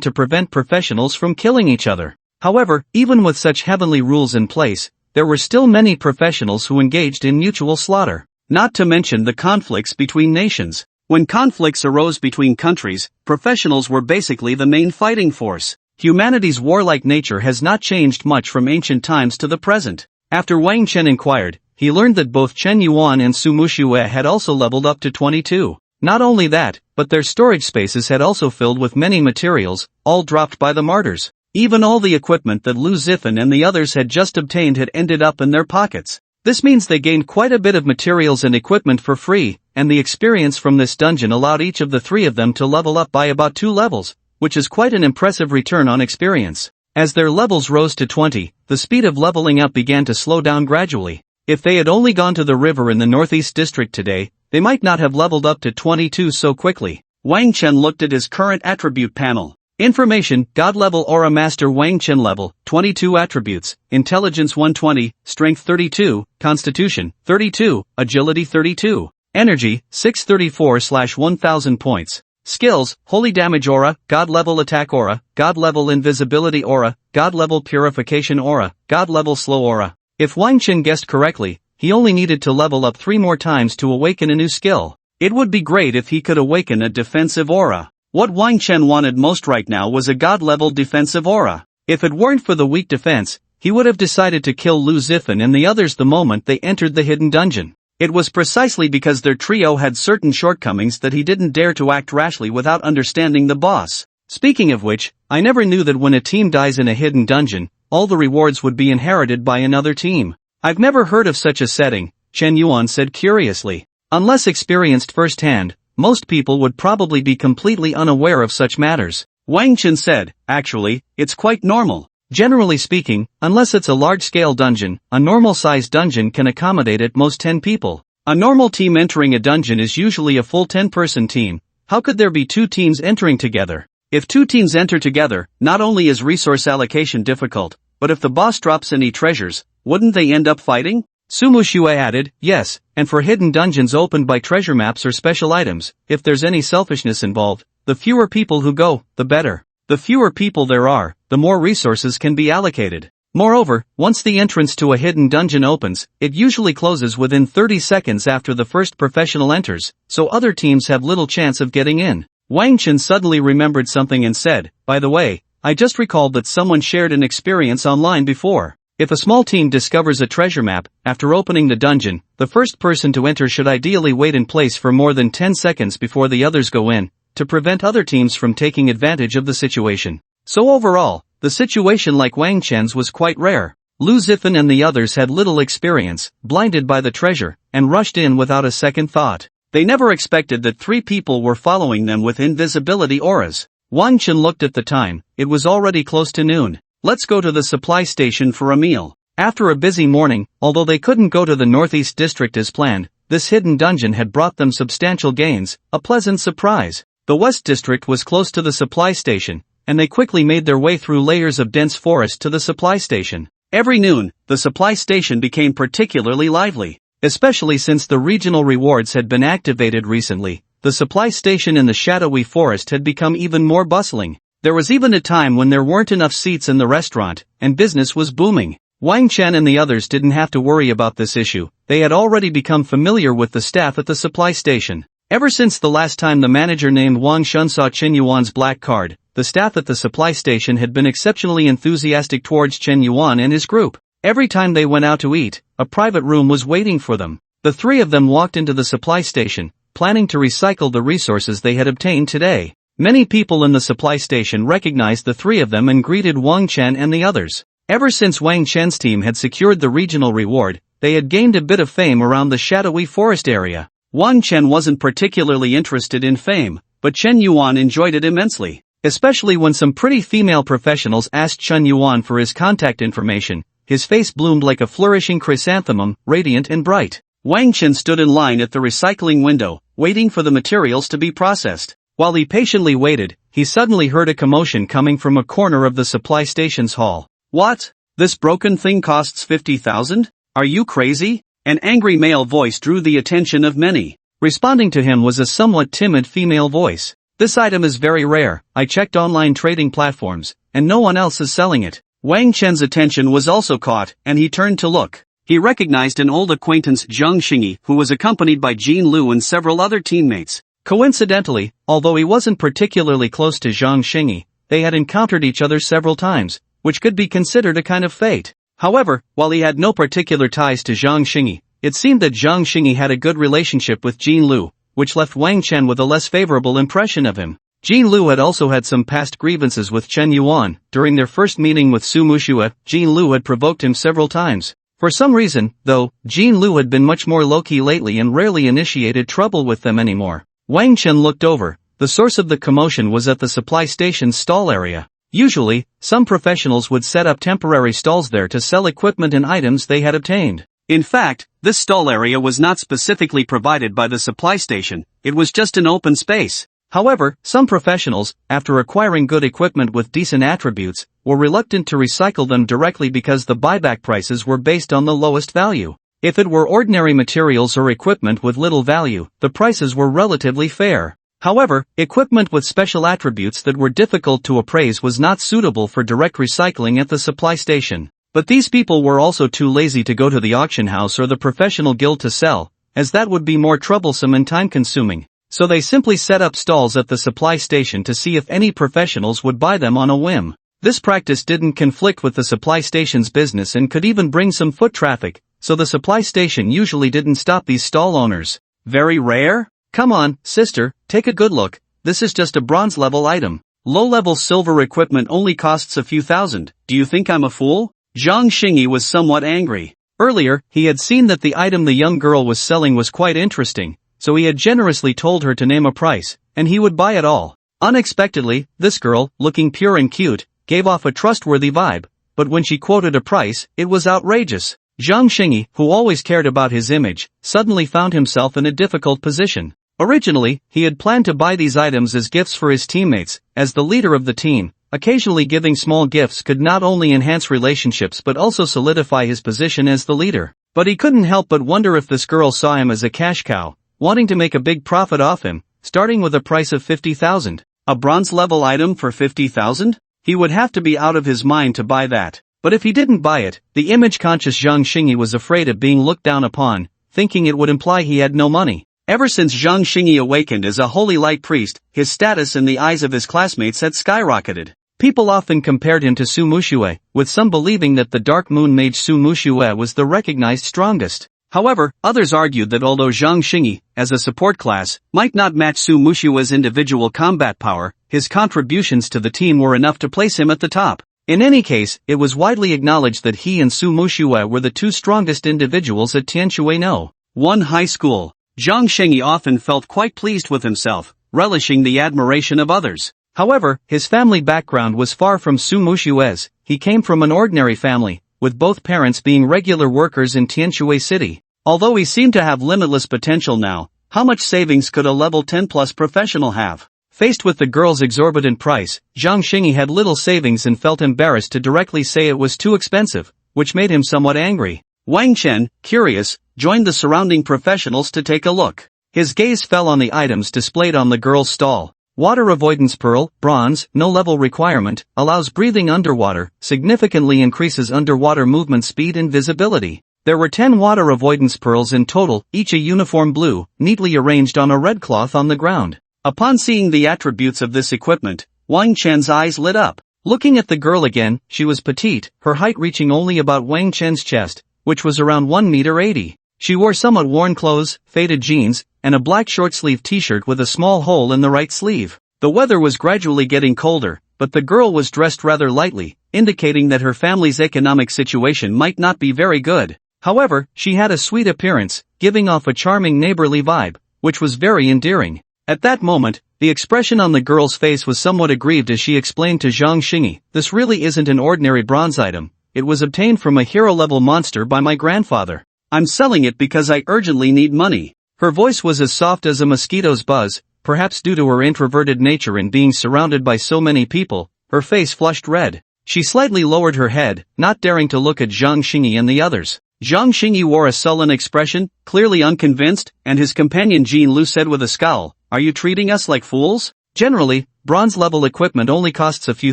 to prevent professionals from killing each other. However, even with such heavenly rules in place, there were still many professionals who engaged in mutual slaughter. Not to mention the conflicts between nations. When conflicts arose between countries, professionals were basically the main fighting force. Humanity's warlike nature has not changed much from ancient times to the present. After Wang Chen inquired, he learned that both Chen Yuan and Su Muxue had also leveled up to 22. Not only that, but their storage spaces had also filled with many materials, all dropped by the martyrs. Even all the equipment that Lu Zifan and the others had just obtained had ended up in their pockets. This means they gained quite a bit of materials and equipment for free, and the experience from this dungeon allowed each of the three of them to level up by about 2 levels, which is quite an impressive return on experience. As their levels rose to 20, the speed of leveling up began to slow down gradually. If they had only gone to the river in the northeast district today, they might not have leveled up to 22 so quickly. Wang Chen looked at his current attribute panel. Information: God level Aura Master Wang Chen level, 22 attributes, Intelligence 120, Strength 32, Constitution 32, Agility 32, Energy 634/1000 points. Skills: Holy Damage Aura, God level Attack Aura, God level Invisibility Aura, God level Purification Aura, God level Slow Aura. If Wang Chen guessed correctly, he only needed to level up 3 more times to awaken a new skill. It would be great if he could awaken a defensive aura. What Wang Chen wanted most right now was a God-level defensive aura. If it weren't for the weak defense, he would have decided to kill Lu Zifan and the others the moment they entered the hidden dungeon. It was precisely because their trio had certain shortcomings that he didn't dare to act rashly without understanding the boss. Speaking of which, I never knew that when a team dies in a hidden dungeon, all the rewards would be inherited by another team. I've never heard of such a setting, Chen Yuan said curiously. Unless experienced firsthand, most people would probably be completely unaware of such matters. Wang Chen said, actually, it's quite normal. Generally speaking, unless it's a large-scale dungeon, a normal-sized dungeon can accommodate at most 10 people. A normal team entering a dungeon is usually a full 10-person team. How could there be 2 teams entering together? If 2 teams enter together, not only is resource allocation difficult, but if the boss drops any treasures, wouldn't they end up fighting? Su Muxue added, yes, and for hidden dungeons opened by treasure maps or special items, if there's any selfishness involved, the fewer people who go, the better. The fewer people there are, the more resources can be allocated. Moreover, once the entrance to a hidden dungeon opens, it usually closes within 30 seconds after the first professional enters, so other teams have little chance of getting in. Wang Chen suddenly remembered something and said, by the way, I just recalled that someone shared an experience online before. If a small team discovers a treasure map, after opening the dungeon, the first person to enter should ideally wait in place for more than 10 seconds before the others go in, to prevent other teams from taking advantage of the situation. So overall, the situation like Wang Chen's was quite rare. Lu Zifan and the others had little experience, blinded by the treasure, and rushed in without a second thought. They never expected that 3 people were following them with invisibility auras. Wang Chen looked at the time, it was already close to noon. Let's go to the supply station for a meal. After a busy morning, although they couldn't go to the northeast district as planned, this hidden dungeon had brought them substantial gains, a pleasant surprise. The west district was close to the supply station, and they quickly made their way through layers of dense forest to the supply station. Every noon, the supply station became particularly lively, especially since the regional rewards had been activated recently. The supply station in the shadowy forest had become even more bustling. There was even a time when there weren't enough seats in the restaurant, and business was booming. Wang Chen and the others didn't have to worry about this issue. They had already become familiar with the staff at the supply station. Ever since the last time the manager named Wang Shun saw Chen Yuan's black card, the staff at the supply station had been exceptionally enthusiastic towards Chen Yuan and his group. Every time they went out to eat, a private room was waiting for them. The three of them walked into the supply station, planning to recycle the resources they had obtained today. Many people in the supply station recognized the three of them and greeted Wang Chen and the others. Ever since Wang Chen's team had secured the regional reward, they had gained a bit of fame around the shadowy forest area. Wang Chen wasn't particularly interested in fame, but Chen Yuan enjoyed it immensely, especially when some pretty female professionals asked Chen Yuan for his contact information. His face bloomed like a flourishing chrysanthemum, radiant and bright. Wang Chen stood in line at the recycling window, waiting for the materials to be processed. While he patiently waited, he suddenly heard a commotion coming from a corner of the supply station's hall. What? This broken thing costs 50,000? Are you crazy? An angry male voice drew the attention of many. Responding to him was a somewhat timid female voice. This item is very rare. I checked online trading platforms, and no one else is selling it. Wang Chen's attention was also caught, and he turned to look. He recognized an old acquaintance, Zhang Xingyi, who was accompanied by Jin Lu and several other teammates. Coincidentally, although he wasn't particularly close to Zhang Xingyi, they had encountered each other several times, which could be considered a kind of fate. However, while he had no particular ties to Zhang Xingyi, it seemed that Zhang Xingyi had a good relationship with Jin Lu, which left Wang Chen with a less favorable impression of him. Jin Lu had also had some past grievances with Chen Yuan. During their first meeting with Su Muxue, Jin Lu had provoked him several times. For some reason, though, Jin Lu had been much more low-key lately and rarely initiated trouble with them anymore. Wang Chen looked over. The source of the commotion was at the supply station's stall area. Usually, some professionals would set up temporary stalls there to sell equipment and items they had obtained. In fact, this stall area was not specifically provided by the supply station, it was just an open space. However, some professionals, after acquiring good equipment with decent attributes, were reluctant to recycle them directly because the buyback prices were based on the lowest value. If it were ordinary materials or equipment with little value, the prices were relatively fair. However, equipment with special attributes that were difficult to appraise was not suitable for direct recycling at the supply station. But these people were also too lazy to go to the auction house or the professional guild to sell, as that would be more troublesome and time-consuming. So they simply set up stalls at the supply station to see if any professionals would buy them on a whim. This practice didn't conflict with the supply station's business and could even bring some foot traffic, so the supply station usually didn't stop these stall owners. Very rare? Come on, sister, take a good look. This is just a bronze-level item. Low-level silver equipment only costs a few thousand. Do you think I'm a fool? Zhang Xingyi was somewhat angry. Earlier, he had seen that the item the young girl was selling was quite interesting, so he had generously told her to name a price, and he would buy it all. Unexpectedly, this girl, looking pure and cute, gave off a trustworthy vibe, but when she quoted a price, it was outrageous. Zhang Xingyi, who always cared about his image, suddenly found himself in a difficult position. Originally, he had planned to buy these items as gifts for his teammates. As the leader of the team, occasionally giving small gifts could not only enhance relationships but also solidify his position as the leader. But he couldn't help but wonder if this girl saw him as a cash cow, wanting to make a big profit off him, starting with a price of 50,000. A bronze-level item for 50,000? He would have to be out of his mind to buy that. But if he didn't buy it, the image-conscious Zhang Xingyi was afraid of being looked down upon, thinking it would imply he had no money. Ever since Zhang Xingyi awakened as a holy light priest, his status in the eyes of his classmates had skyrocketed. People often compared him to Su Muxue, with some believing that the Dark Moon mage Su Muxue was the recognized strongest. However, others argued that although Zhang Xingyi, as a support class, might not match Su Muxue's individual combat power, his contributions to the team were enough to place him at the top. In any case, it was widely acknowledged that he and Su Muxue were the two strongest individuals at Tianshui No. 1 high school. Zhang Xingyi often felt quite pleased with himself, relishing the admiration of others. However, his family background was far from Su Muxue's. He came from an ordinary family, with both parents being regular workers in Tianshui City. Although he seemed to have limitless potential now, how much savings could a level 10+ professional have? Faced with the girl's exorbitant price, Zhang Xingyi had little savings and felt embarrassed to directly say it was too expensive, which made him somewhat angry. Wang Chen, curious, joined the surrounding professionals to take a look. His gaze fell on the items displayed on the girl's stall. Water avoidance pearl, bronze, no level requirement, allows breathing underwater, significantly increases underwater movement speed and visibility. There were 10 water avoidance pearls in total, each a uniform blue, neatly arranged on a red cloth on the ground. Upon seeing the attributes of this equipment, Wang Chen's eyes lit up. Looking at the girl again, she was petite, her height reaching only about Wang Chen's chest, which was around 1.80 m. She wore somewhat worn clothes, faded jeans, and a black short-sleeved t-shirt with a small hole in the right sleeve. The weather was gradually getting colder, but the girl was dressed rather lightly, indicating that her family's economic situation might not be very good. However, she had a sweet appearance, giving off a charming neighborly vibe, which was very endearing. At that moment, the expression on the girl's face was somewhat aggrieved as she explained to Zhang Xingyi, "This really isn't an ordinary bronze item. It was obtained from a hero-level monster by my grandfather. I'm selling it because I urgently need money." Her voice was as soft as a mosquito's buzz, perhaps due to her introverted nature and being surrounded by so many people. Her face flushed red. She slightly lowered her head, not daring to look at Zhang Xingyi and the others. Zhang Xingyi wore a sullen expression, clearly unconvinced, and his companion Jean Lu said with a scowl, "Are you treating us like fools? Generally, bronze-level equipment only costs a few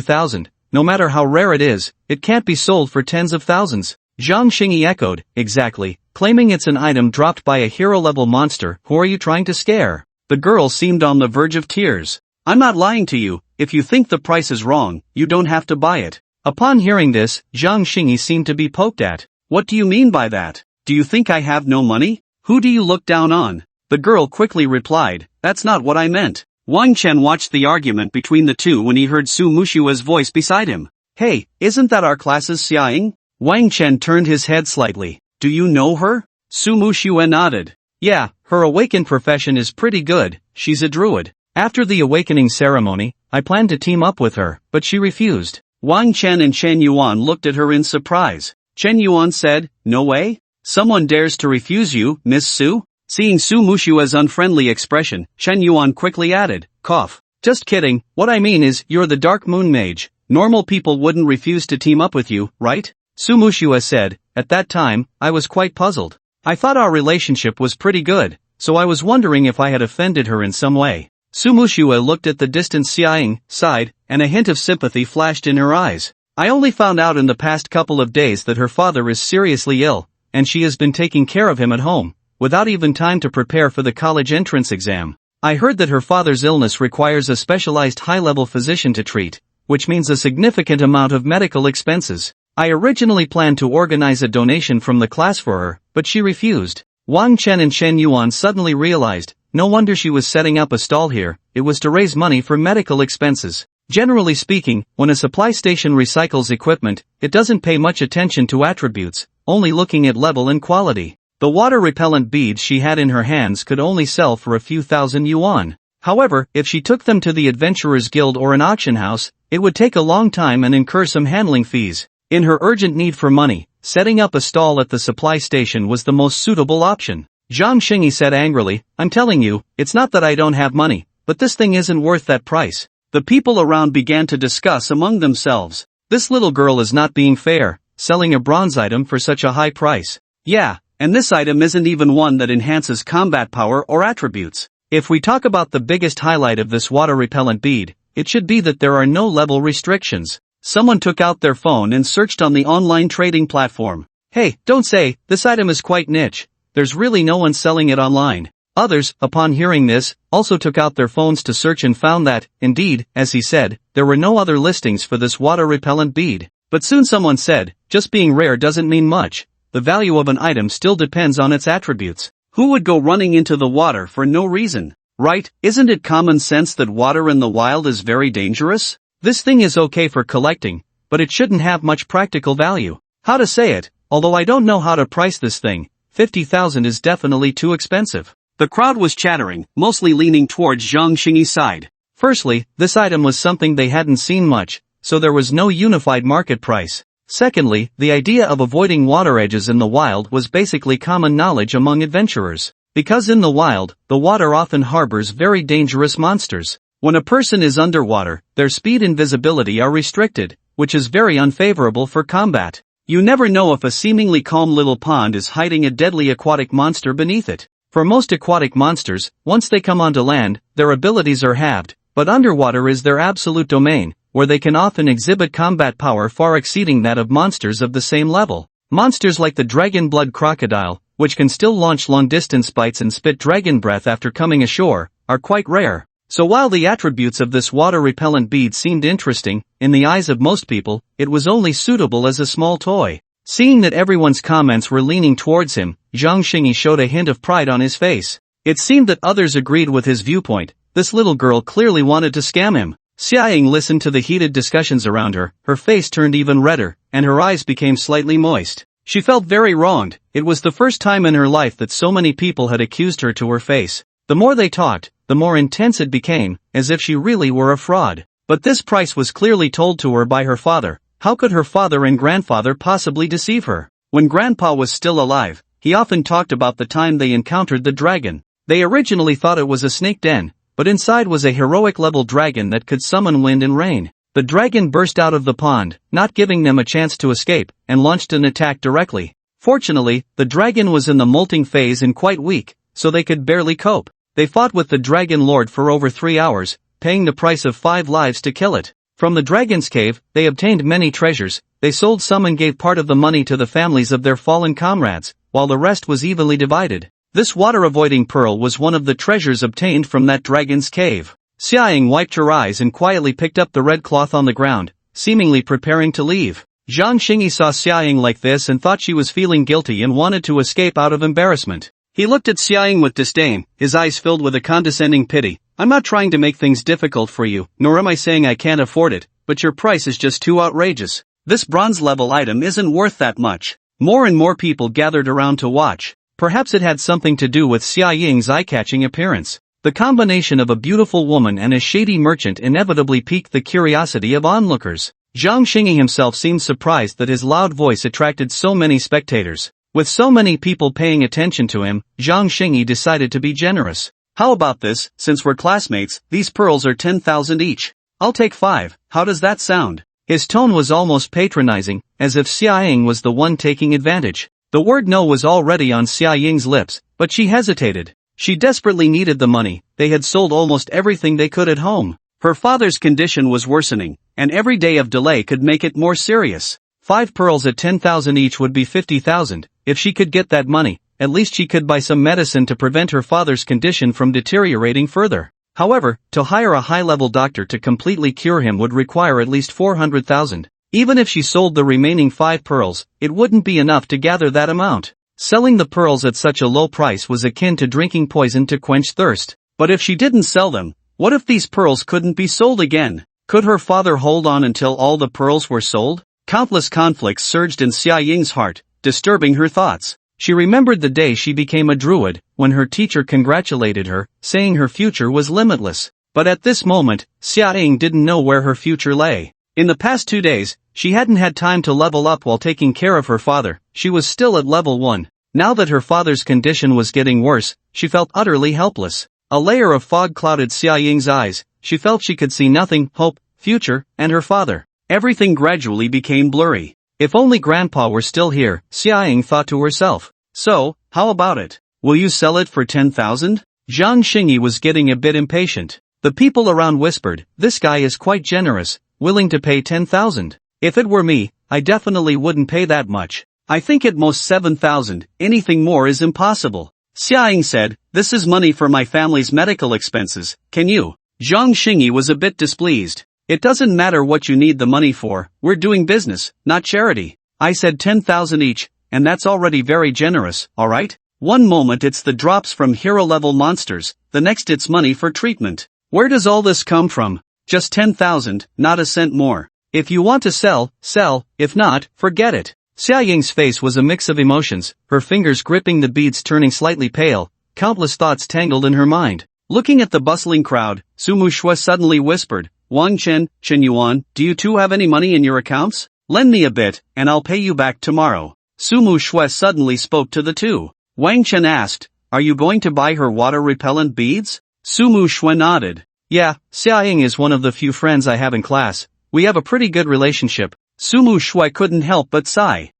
thousand. No matter how rare it is, it can't be sold for tens of thousands." Zhang Xingyi echoed, "Exactly, claiming it's an item dropped by a hero-level monster. Who are you trying to scare?" The girl seemed on the verge of tears. "I'm not lying to you. If you think the price is wrong, you don't have to buy it." Upon hearing this, Zhang Xingyi seemed to be poked at. "What do you mean by that? Do you think I have no money? Who do you look down on?" The girl quickly replied, "That's not what I meant." Wang Chen watched the argument between the two when he heard Su Mushua's voice beside him. "Hey, isn't that our class's Xiaoying?" Wang Chen turned his head slightly. "Do you know her?" Su Mushua nodded. "Yeah, her awakened profession is pretty good. She's a druid. After the awakening ceremony, I planned to team up with her, but she refused." Wang Chen and Chen Yuan looked at her in surprise. Chen Yuan said, "No way? Someone dares to refuse you, Miss Su?" Seeing Su Mushua's unfriendly expression, Chen Yuan quickly added, "Cough. Just kidding, what I mean is, you're the Dark Moon Mage. Normal people wouldn't refuse to team up with you, right?" Su Mushua said. "At that time, I was quite puzzled. I thought our relationship was pretty good, so I was wondering if I had offended her in some way." Su Mushua looked at the distant Xiaoying, sighed, and a hint of sympathy flashed in her eyes. "I only found out in the past couple of days that her father is seriously ill, and she has been taking care of him at home, without even time to prepare for the college entrance exam. I heard that her father's illness requires a specialized high-level physician to treat, which means a significant amount of medical expenses. I originally planned to organize a donation from the class for her, but she refused." Wang Chen and Chen Yuan suddenly realized, no wonder she was setting up a stall here. It was to raise money for medical expenses. Generally speaking, when a supply station recycles equipment, it doesn't pay much attention to attributes, only looking at level and quality. The water-repellent beads she had in her hands could only sell for a few thousand yuan. However, if she took them to the Adventurers Guild or an auction house, it would take a long time and incur some handling fees. In her urgent need for money, setting up a stall at the supply station was the most suitable option. Zhang Xingyi said angrily, "I'm telling you, it's not that I don't have money, but this thing isn't worth that price." The people around began to discuss among themselves. "This little girl is not being fair, selling a bronze item for such a high price. Yeah, and this item isn't even one that enhances combat power or attributes. If we talk about the biggest highlight of this water-repellent bead, it should be that there are no level restrictions." Someone took out their phone and searched on the online trading platform. "Hey, don't say, this item is quite niche. There's really no one selling it online." Others, upon hearing this, also took out their phones to search and found that, indeed, as he said, there were no other listings for this water-repellent bead. But soon someone said, "Just being rare doesn't mean much. The value of an item still depends on its attributes. Who would go running into the water for no reason? Right? Isn't it common sense that water in the wild is very dangerous? This thing is okay for collecting, but it shouldn't have much practical value. How to say it, although I don't know how to price this thing, 50,000 is definitely too expensive." The crowd was chattering, mostly leaning towards Zhang Xingyi's side. Firstly, this item was something they hadn't seen much, so there was no unified market price. Secondly, the idea of avoiding water edges in the wild was basically common knowledge among adventurers. Because in the wild, the water often harbors very dangerous monsters. When a person is underwater, their speed and visibility are restricted, which is very unfavorable for combat. You never know if a seemingly calm little pond is hiding a deadly aquatic monster beneath it. For most aquatic monsters, once they come onto land, their abilities are halved, but underwater is their absolute domain, where they can often exhibit combat power far exceeding that of monsters of the same level. Monsters like the dragon blood crocodile, which can still launch long-distance bites and spit dragon breath after coming ashore, are quite rare. So while the attributes of this water-repellent bead seemed interesting, in the eyes of most people, it was only suitable as a small toy. Seeing that everyone's comments were leaning towards him, Zhang Xingyi showed a hint of pride on his face. It seemed that others agreed with his viewpoint. This little girl clearly wanted to scam him. Xiaoying listened to the heated discussions around her, her face turned even redder, and her eyes became slightly moist. She felt very wronged. It was the first time in her life that so many people had accused her to her face. The more they talked, the more intense it became, as if she really were a fraud. But this price was clearly told to her by her father. How could her father and grandfather possibly deceive her? When Grandpa was still alive, he often talked about the time they encountered the dragon. They originally thought it was a snake den, but inside was a heroic-level dragon that could summon wind and rain. The dragon burst out of the pond, not giving them a chance to escape, and launched an attack directly. Fortunately, the dragon was in the molting phase and quite weak, so they could barely cope. They fought with the Dragon Lord for over 3 hours, paying the price of 5 lives to kill it. From the dragon's cave, they obtained many treasures. They sold some and gave part of the money to the families of their fallen comrades, while the rest was evenly divided. This water-avoiding pearl was one of the treasures obtained from that dragon's cave. Xiaoying wiped her eyes and quietly picked up the red cloth on the ground, seemingly preparing to leave. Zhang Xingyi saw Xiaoying like this and thought she was feeling guilty and wanted to escape out of embarrassment. He looked at Xiaoying with disdain, his eyes filled with a condescending pity. I'm not trying to make things difficult for you, nor am I saying I can't afford it, but your price is just too outrageous. This bronze-level item isn't worth that much. More and more people gathered around to watch. Perhaps it had something to do with Xiaoying's eye-catching appearance. The combination of a beautiful woman and a shady merchant inevitably piqued the curiosity of onlookers. Zhang Xingyi himself seemed surprised that his loud voice attracted so many spectators. With so many people paying attention to him, Zhang Xingyi decided to be generous. How about this? Since we're classmates, these pearls are 10,000 each. I'll take 5, how does that sound? His tone was almost patronizing, as if Xiaoying was the one taking advantage. The word no was already on Xiaoying's lips, but she hesitated. She desperately needed the money. They had sold almost everything they could at home. Her father's condition was worsening, and every day of delay could make it more serious. 5 pearls at 10,000 each would be 50,000. If she could get that money, at least she could buy some medicine to prevent her father's condition from deteriorating further. However, to hire a high-level doctor to completely cure him would require at least 400,000. Even if she sold the remaining 5 pearls, it wouldn't be enough to gather that amount. Selling the pearls at such a low price was akin to drinking poison to quench thirst. But if she didn't sell them, what if these pearls couldn't be sold again? Could her father hold on until all the pearls were sold? Countless conflicts surged in Xiaoying's heart, disturbing her thoughts. She remembered the day she became a druid, when her teacher congratulated her, saying her future was limitless. But at this moment, Xiaoying didn't know where her future lay. In the past 2 days, she hadn't had time to level up while taking care of her father. She was still at level 1. Now that her father's condition was getting worse, she felt utterly helpless. A layer of fog clouded Xiaoying's eyes. She felt she could see nothing, hope, future, and her father. Everything gradually became blurry. If only Grandpa were still here, Xiaoying thought to herself. So, how about it? Will you sell it for 10,000? Zhang Xingyi was getting a bit impatient. The people around whispered, this guy is quite generous, willing to pay 10,000. If it were me, I definitely wouldn't pay that much. I think at most 7,000, anything more is impossible. Xiaoying said, this is money for my family's medical expenses, can you? Zhang Xingyi was a bit displeased. It doesn't matter what you need the money for, we're doing business, not charity. I said 10,000 each, and that's already very generous, alright? One moment it's the drops from hero-level monsters, the next it's money for treatment. Where does all this come from? Just 10,000, not a cent more. If you want to sell, sell, if not, forget it. Xiaoying's face was a mix of emotions, her fingers gripping the beads turning slightly pale, countless thoughts tangled in her mind. Looking at the bustling crowd, Sumu Shui suddenly whispered, Wang Chen, Chen Yuan, do you two have any money in your accounts? Lend me a bit, and I'll pay you back tomorrow. Sumu Shui suddenly spoke to the two. Wang Chen asked, are you going to buy her water-repellent beads? Sumu Shui nodded. Yeah, Xiaoying is one of the few friends I have in class. We have a pretty good relationship. Sumu Shui couldn't help but sigh.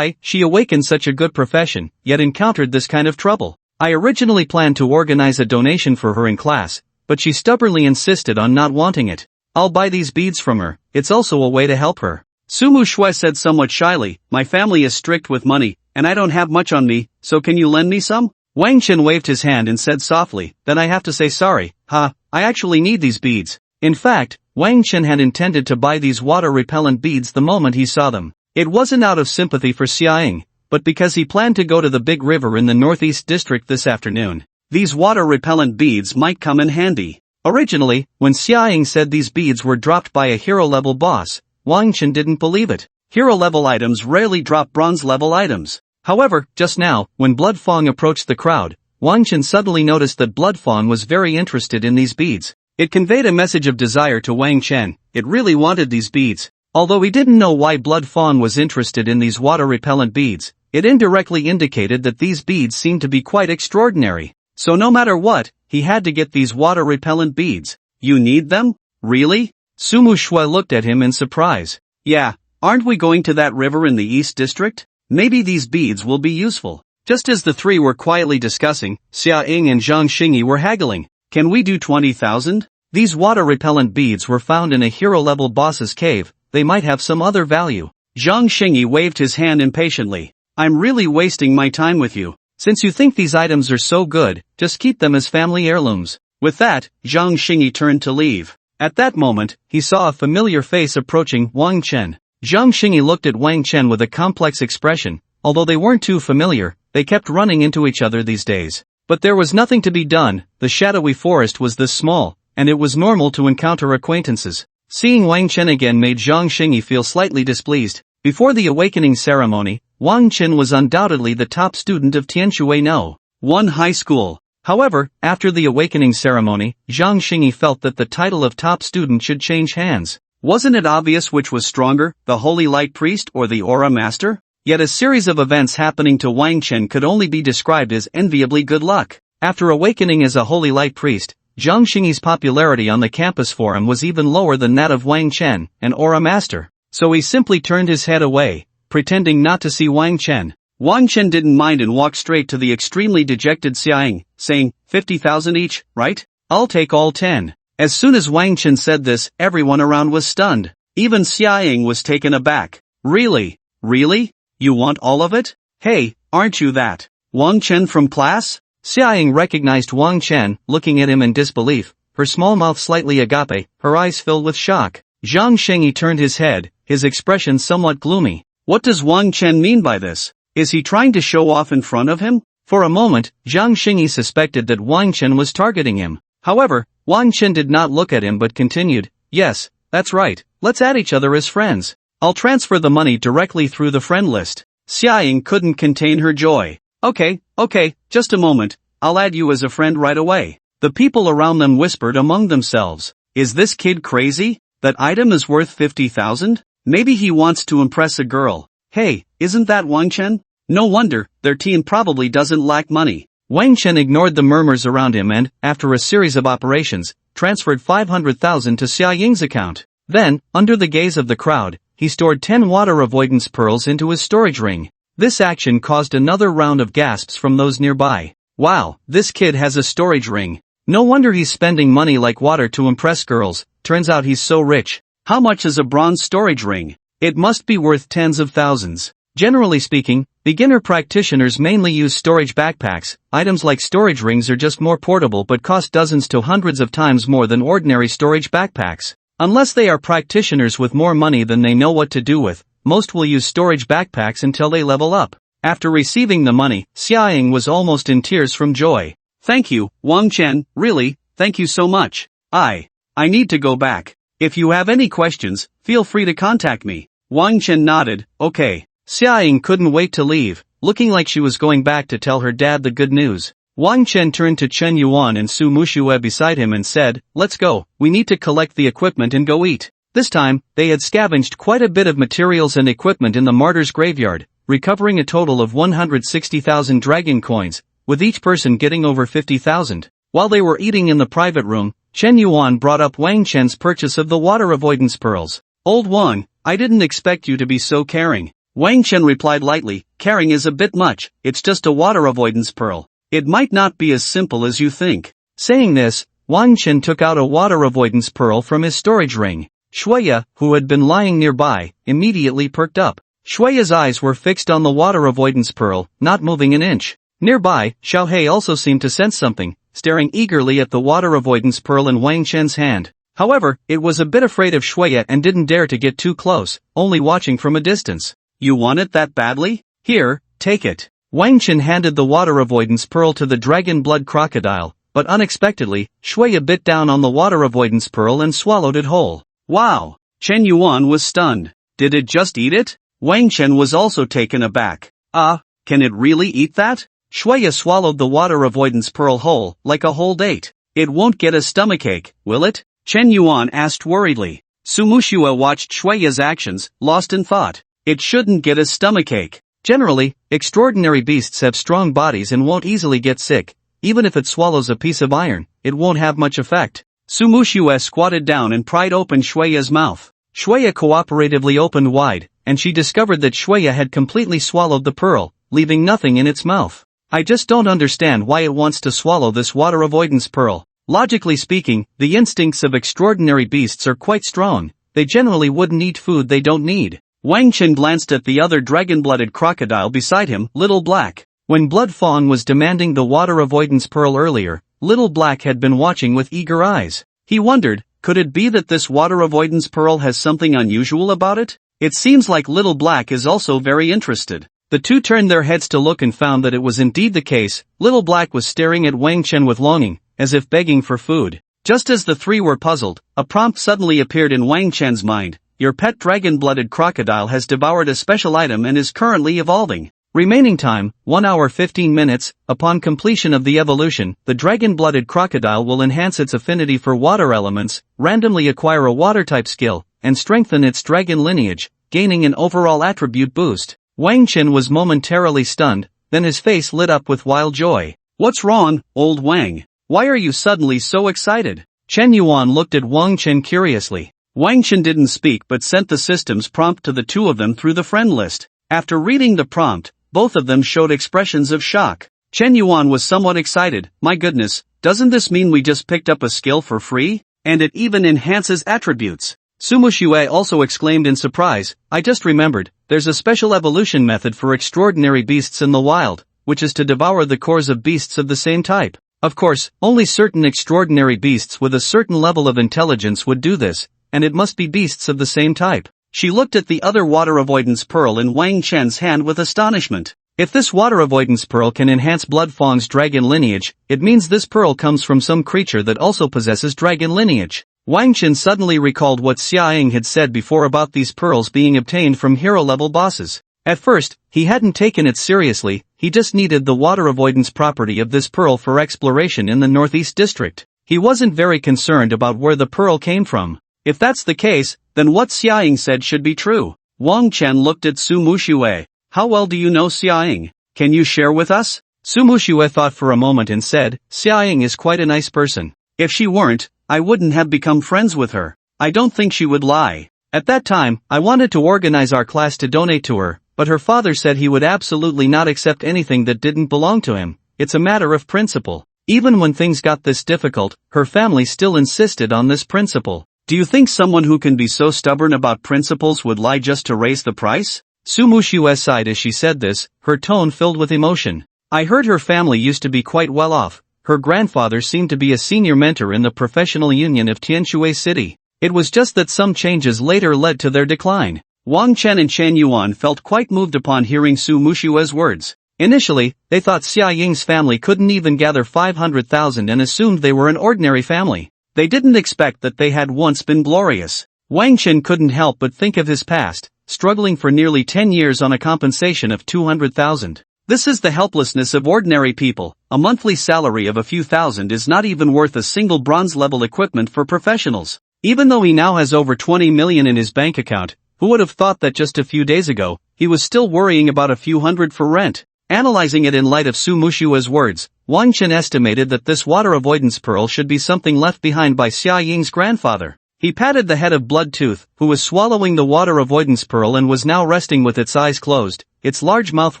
She awakened such a good profession, yet encountered this kind of trouble. I originally planned to organize a donation for her in class, but she stubbornly insisted on not wanting it. I'll buy these beads from her, it's also a way to help her. Sumu Shui said somewhat shyly, my family is strict with money, and I don't have much on me, so can you lend me some? Wang Chen waved his hand and said softly, then I have to say sorry, I actually need these beads. In fact, Wang Chen had intended to buy these water-repellent beads the moment he saw them. It wasn't out of sympathy for Xiaoying, but because he planned to go to the big river in the northeast district this afternoon. These water-repellent beads might come in handy. Originally, when Xiaoying said these beads were dropped by a hero-level boss, Wang Chen didn't believe it. Hero-level items rarely drop bronze-level items. However, just now, when Blood Fong approached the crowd, Wang Chen suddenly noticed that Blood Fong was very interested in these beads. It conveyed a message of desire to Wang Chen, it really wanted these beads. Although he didn't know why Blood Fawn was interested in these water-repellent beads, it indirectly indicated that these beads seemed to be quite extraordinary. So no matter what, he had to get these water-repellent beads. You need them? Really? Sumu Shui looked at him in surprise. Yeah, aren't we going to that river in the East District? Maybe these beads will be useful. Just as the three were quietly discussing, Xia Ying and Zhang Xingyi were haggling. Can we do 20,000? These water-repellent beads were found in a hero-level boss's cave, they might have some other value. Zhang Xingyi waved his hand impatiently. I'm really wasting my time with you. Since you think these items are so good, just keep them as family heirlooms. With that, Zhang Xingyi turned to leave. At that moment, he saw a familiar face approaching Wang Chen. Zhang Xingyi looked at Wang Chen with a complex expression. Although they weren't too familiar, they kept running into each other these days. But there was nothing to be done, the shadowy forest was this small, and it was normal to encounter acquaintances. Seeing Wang Chen again made Zhang Xingyi feel slightly displeased. Before the awakening ceremony, Wang Chen was undoubtedly the top student of Tianshui No. 1 high school. However, after the awakening ceremony, Zhang Xingyi felt that the title of top student should change hands. Wasn't it obvious which was stronger, the Holy Light Priest or the Aura Master? Yet a series of events happening to Wang Chen could only be described as enviably good luck. After awakening as a Holy Light Priest, Zhang Xingyi's popularity on the campus forum was even lower than that of Wang Chen, an Aura Master. So he simply turned his head away, pretending not to see Wang Chen. Wang Chen didn't mind and walked straight to the extremely dejected Xiaoying, saying, 50,000 each, right? I'll take all 10. As soon as Wang Chen said this, everyone around was stunned. Even Xiaoying was taken aback. Really? Really? You want all of it? Hey, aren't you that Wang Chen from class? Xiaoying recognized Wang Chen, looking at him in disbelief, her small mouth slightly agape, her eyes filled with shock. Zhang Xingyi turned his head, his expression somewhat gloomy. What does Wang Chen mean by this? Is he trying to show off in front of him? For a moment, Zhang Xingyi suspected that Wang Chen was targeting him. However, Wang Chen did not look at him but continued, yes, that's right, let's add each other as friends. I'll transfer the money directly through the friend list. Xiaoying couldn't contain her joy. Okay, just a moment, I'll add you as a friend right away. The people around them whispered among themselves. Is this kid crazy? That item is worth 50,000? Maybe he wants to impress a girl. Hey, isn't that Wang Chen? No wonder, their team probably doesn't lack money. Wang Chen ignored the murmurs around him and, after a series of operations, transferred 500,000 to Xiaoying's account. Then, under the gaze of the crowd, he stored 10 water avoidance pearls into his storage ring. This action caused another round of gasps from those nearby. Wow, this kid has a storage ring. No wonder he's spending money like water to impress girls, turns out he's so rich. How much is a bronze storage ring? It must be worth tens of thousands. Generally speaking, beginner practitioners mainly use storage backpacks. Items like storage rings are just more portable but cost dozens to hundreds of times more than ordinary storage backpacks. Unless they are practitioners with more money than they know what to do with, most will use storage backpacks until they level up. After receiving the money, Xiaoying was almost in tears from joy. Thank you, Wang Chen, really, thank you so much. I need to go back. If you have any questions, feel free to contact me. Wang Chen nodded, okay. Xiaoying couldn't wait to leave, looking like she was going back to tell her dad the good news. Wang Chen turned to Chen Yuan and Su Mushue beside him and said, let's go, we need to collect the equipment and go eat. This time, they had scavenged quite a bit of materials and equipment in the martyr's graveyard, recovering a total of 160,000 dragon coins, with each person getting over 50,000. While they were eating in the private room, Chen Yuan brought up Wang Chen's purchase of the water avoidance pearls. Old Wang, I didn't expect you to be so caring. Wang Chen replied lightly, caring is a bit much, it's just a water avoidance pearl. It might not be as simple as you think. Saying this, Wang Chen took out a water avoidance pearl from his storage ring. Shuya, who had been lying nearby, immediately perked up. Shuya's eyes were fixed on the water avoidance pearl, not moving an inch. Nearby, Xiaohei also seemed to sense something, staring eagerly at the water avoidance pearl in Wang Chen's hand. However, it was a bit afraid of Shuya and didn't dare to get too close, only watching from a distance. You want it that badly? Here, take it. Wang Chen handed the water avoidance pearl to the dragon blood crocodile, but unexpectedly, Shuya bit down on the water avoidance pearl and swallowed it whole. Wow! Chen Yuan was stunned. Did it just eat it? Wang Chen was also taken aback. Can it really eat that? Shuya swallowed the water avoidance pearl whole, like a whole date. It won't get a stomachache, will it? Chen Yuan asked worriedly. Sumushua watched Shuya's actions, lost in thought. It shouldn't get a stomachache. Generally, extraordinary beasts have strong bodies and won't easily get sick. Even if it swallows a piece of iron, it won't have much effect. Sumushua squatted down and pried open Shuya's mouth. Shuya cooperatively opened wide, and she discovered that Shuya had completely swallowed the pearl, leaving nothing in its mouth. I just don't understand why it wants to swallow this water avoidance pearl. Logically speaking, the instincts of extraordinary beasts are quite strong. They generally wouldn't eat food they don't need. Wang Chen glanced at the other dragon-blooded crocodile beside him, Little Black. When Blood Fawn was demanding the water avoidance pearl earlier, Little Black had been watching with eager eyes. He wondered, could it be that this water avoidance pearl has something unusual about it? It seems like Little Black is also very interested. The two turned their heads to look and found that it was indeed the case. Little Black was staring at Wang Chen with longing, as if begging for food. Just as the three were puzzled, a prompt suddenly appeared in Wang Chen's mind. Your pet dragon-blooded crocodile has devoured a special item and is currently evolving. Remaining time, 1 hour 15 minutes. Upon completion of the evolution, the dragon-blooded crocodile will enhance its affinity for water elements, randomly acquire a water-type skill, and strengthen its dragon lineage, gaining an overall attribute boost. Wang Chen was momentarily stunned, then his face lit up with wild joy. What's wrong, old Wang? Why are you suddenly so excited? Chen Yuan looked at Wang Chen curiously. Wang Chen didn't speak but sent the system's prompt to the two of them through the friend list. After reading the prompt, both of them showed expressions of shock. Chen Yuan was somewhat excited. My goodness, doesn't this mean we just picked up a skill for free? And it even enhances attributes. Sumushue also exclaimed in surprise, I just remembered, there's a special evolution method for extraordinary beasts in the wild, which is to devour the cores of beasts of the same type. Of course, only certain extraordinary beasts with a certain level of intelligence would do this, and it must be beasts of the same type. She looked at the other water avoidance pearl in Wang Chen's hand with astonishment. If this water avoidance pearl can enhance Blood Fawn's dragon lineage, it means this pearl comes from some creature that also possesses dragon lineage. Wang Chen suddenly recalled what Xia Ying had said before about these pearls being obtained from hero-level bosses. At first, he hadn't taken it seriously, he just needed the water avoidance property of this pearl for exploration in the Northeast District. He wasn't very concerned about where the pearl came from. If that's the case, then what Xia Ying said should be true. Wang Chen looked at Su Mushue. How well do you know Xia Ying? Can you share with us? Su Mushue thought for a moment and said, Xia Ying is quite a nice person. If she weren't, I wouldn't have become friends with her. I don't think she would lie. At that time, I wanted to organize our class to donate to her, but her father said he would absolutely not accept anything that didn't belong to him. It's a matter of principle. Even when things got this difficult, her family still insisted on this principle. Do you think someone who can be so stubborn about principles would lie just to raise the price? Su Mushue sighed as she said this, her tone filled with emotion. I heard her family used to be quite well off. Her grandfather seemed to be a senior mentor in the professional union of Tianshui City. It was just that some changes later led to their decline. Wang Chen and Chen Yuan felt quite moved upon hearing Su Mushue's words. Initially, they thought Xia Ying's family couldn't even gather 500,000 and assumed they were an ordinary family. They didn't expect that they had once been glorious. Wang Chen couldn't help but think of his past, struggling for nearly 10 years on a compensation of 200,000. This is the helplessness of ordinary people. A monthly salary of a few thousand is not even worth a single bronze-level equipment for professionals. Even though he now has over 20 million in his bank account, who would have thought that just a few days ago, he was still worrying about a few hundred for rent? Analyzing it in light of Su Mushue's words, Wang Chen estimated that this water avoidance pearl should be something left behind by Xia Ying's grandfather. He patted the head of Bloodtooth, who was swallowing the water avoidance pearl and was now resting with its eyes closed, its large mouth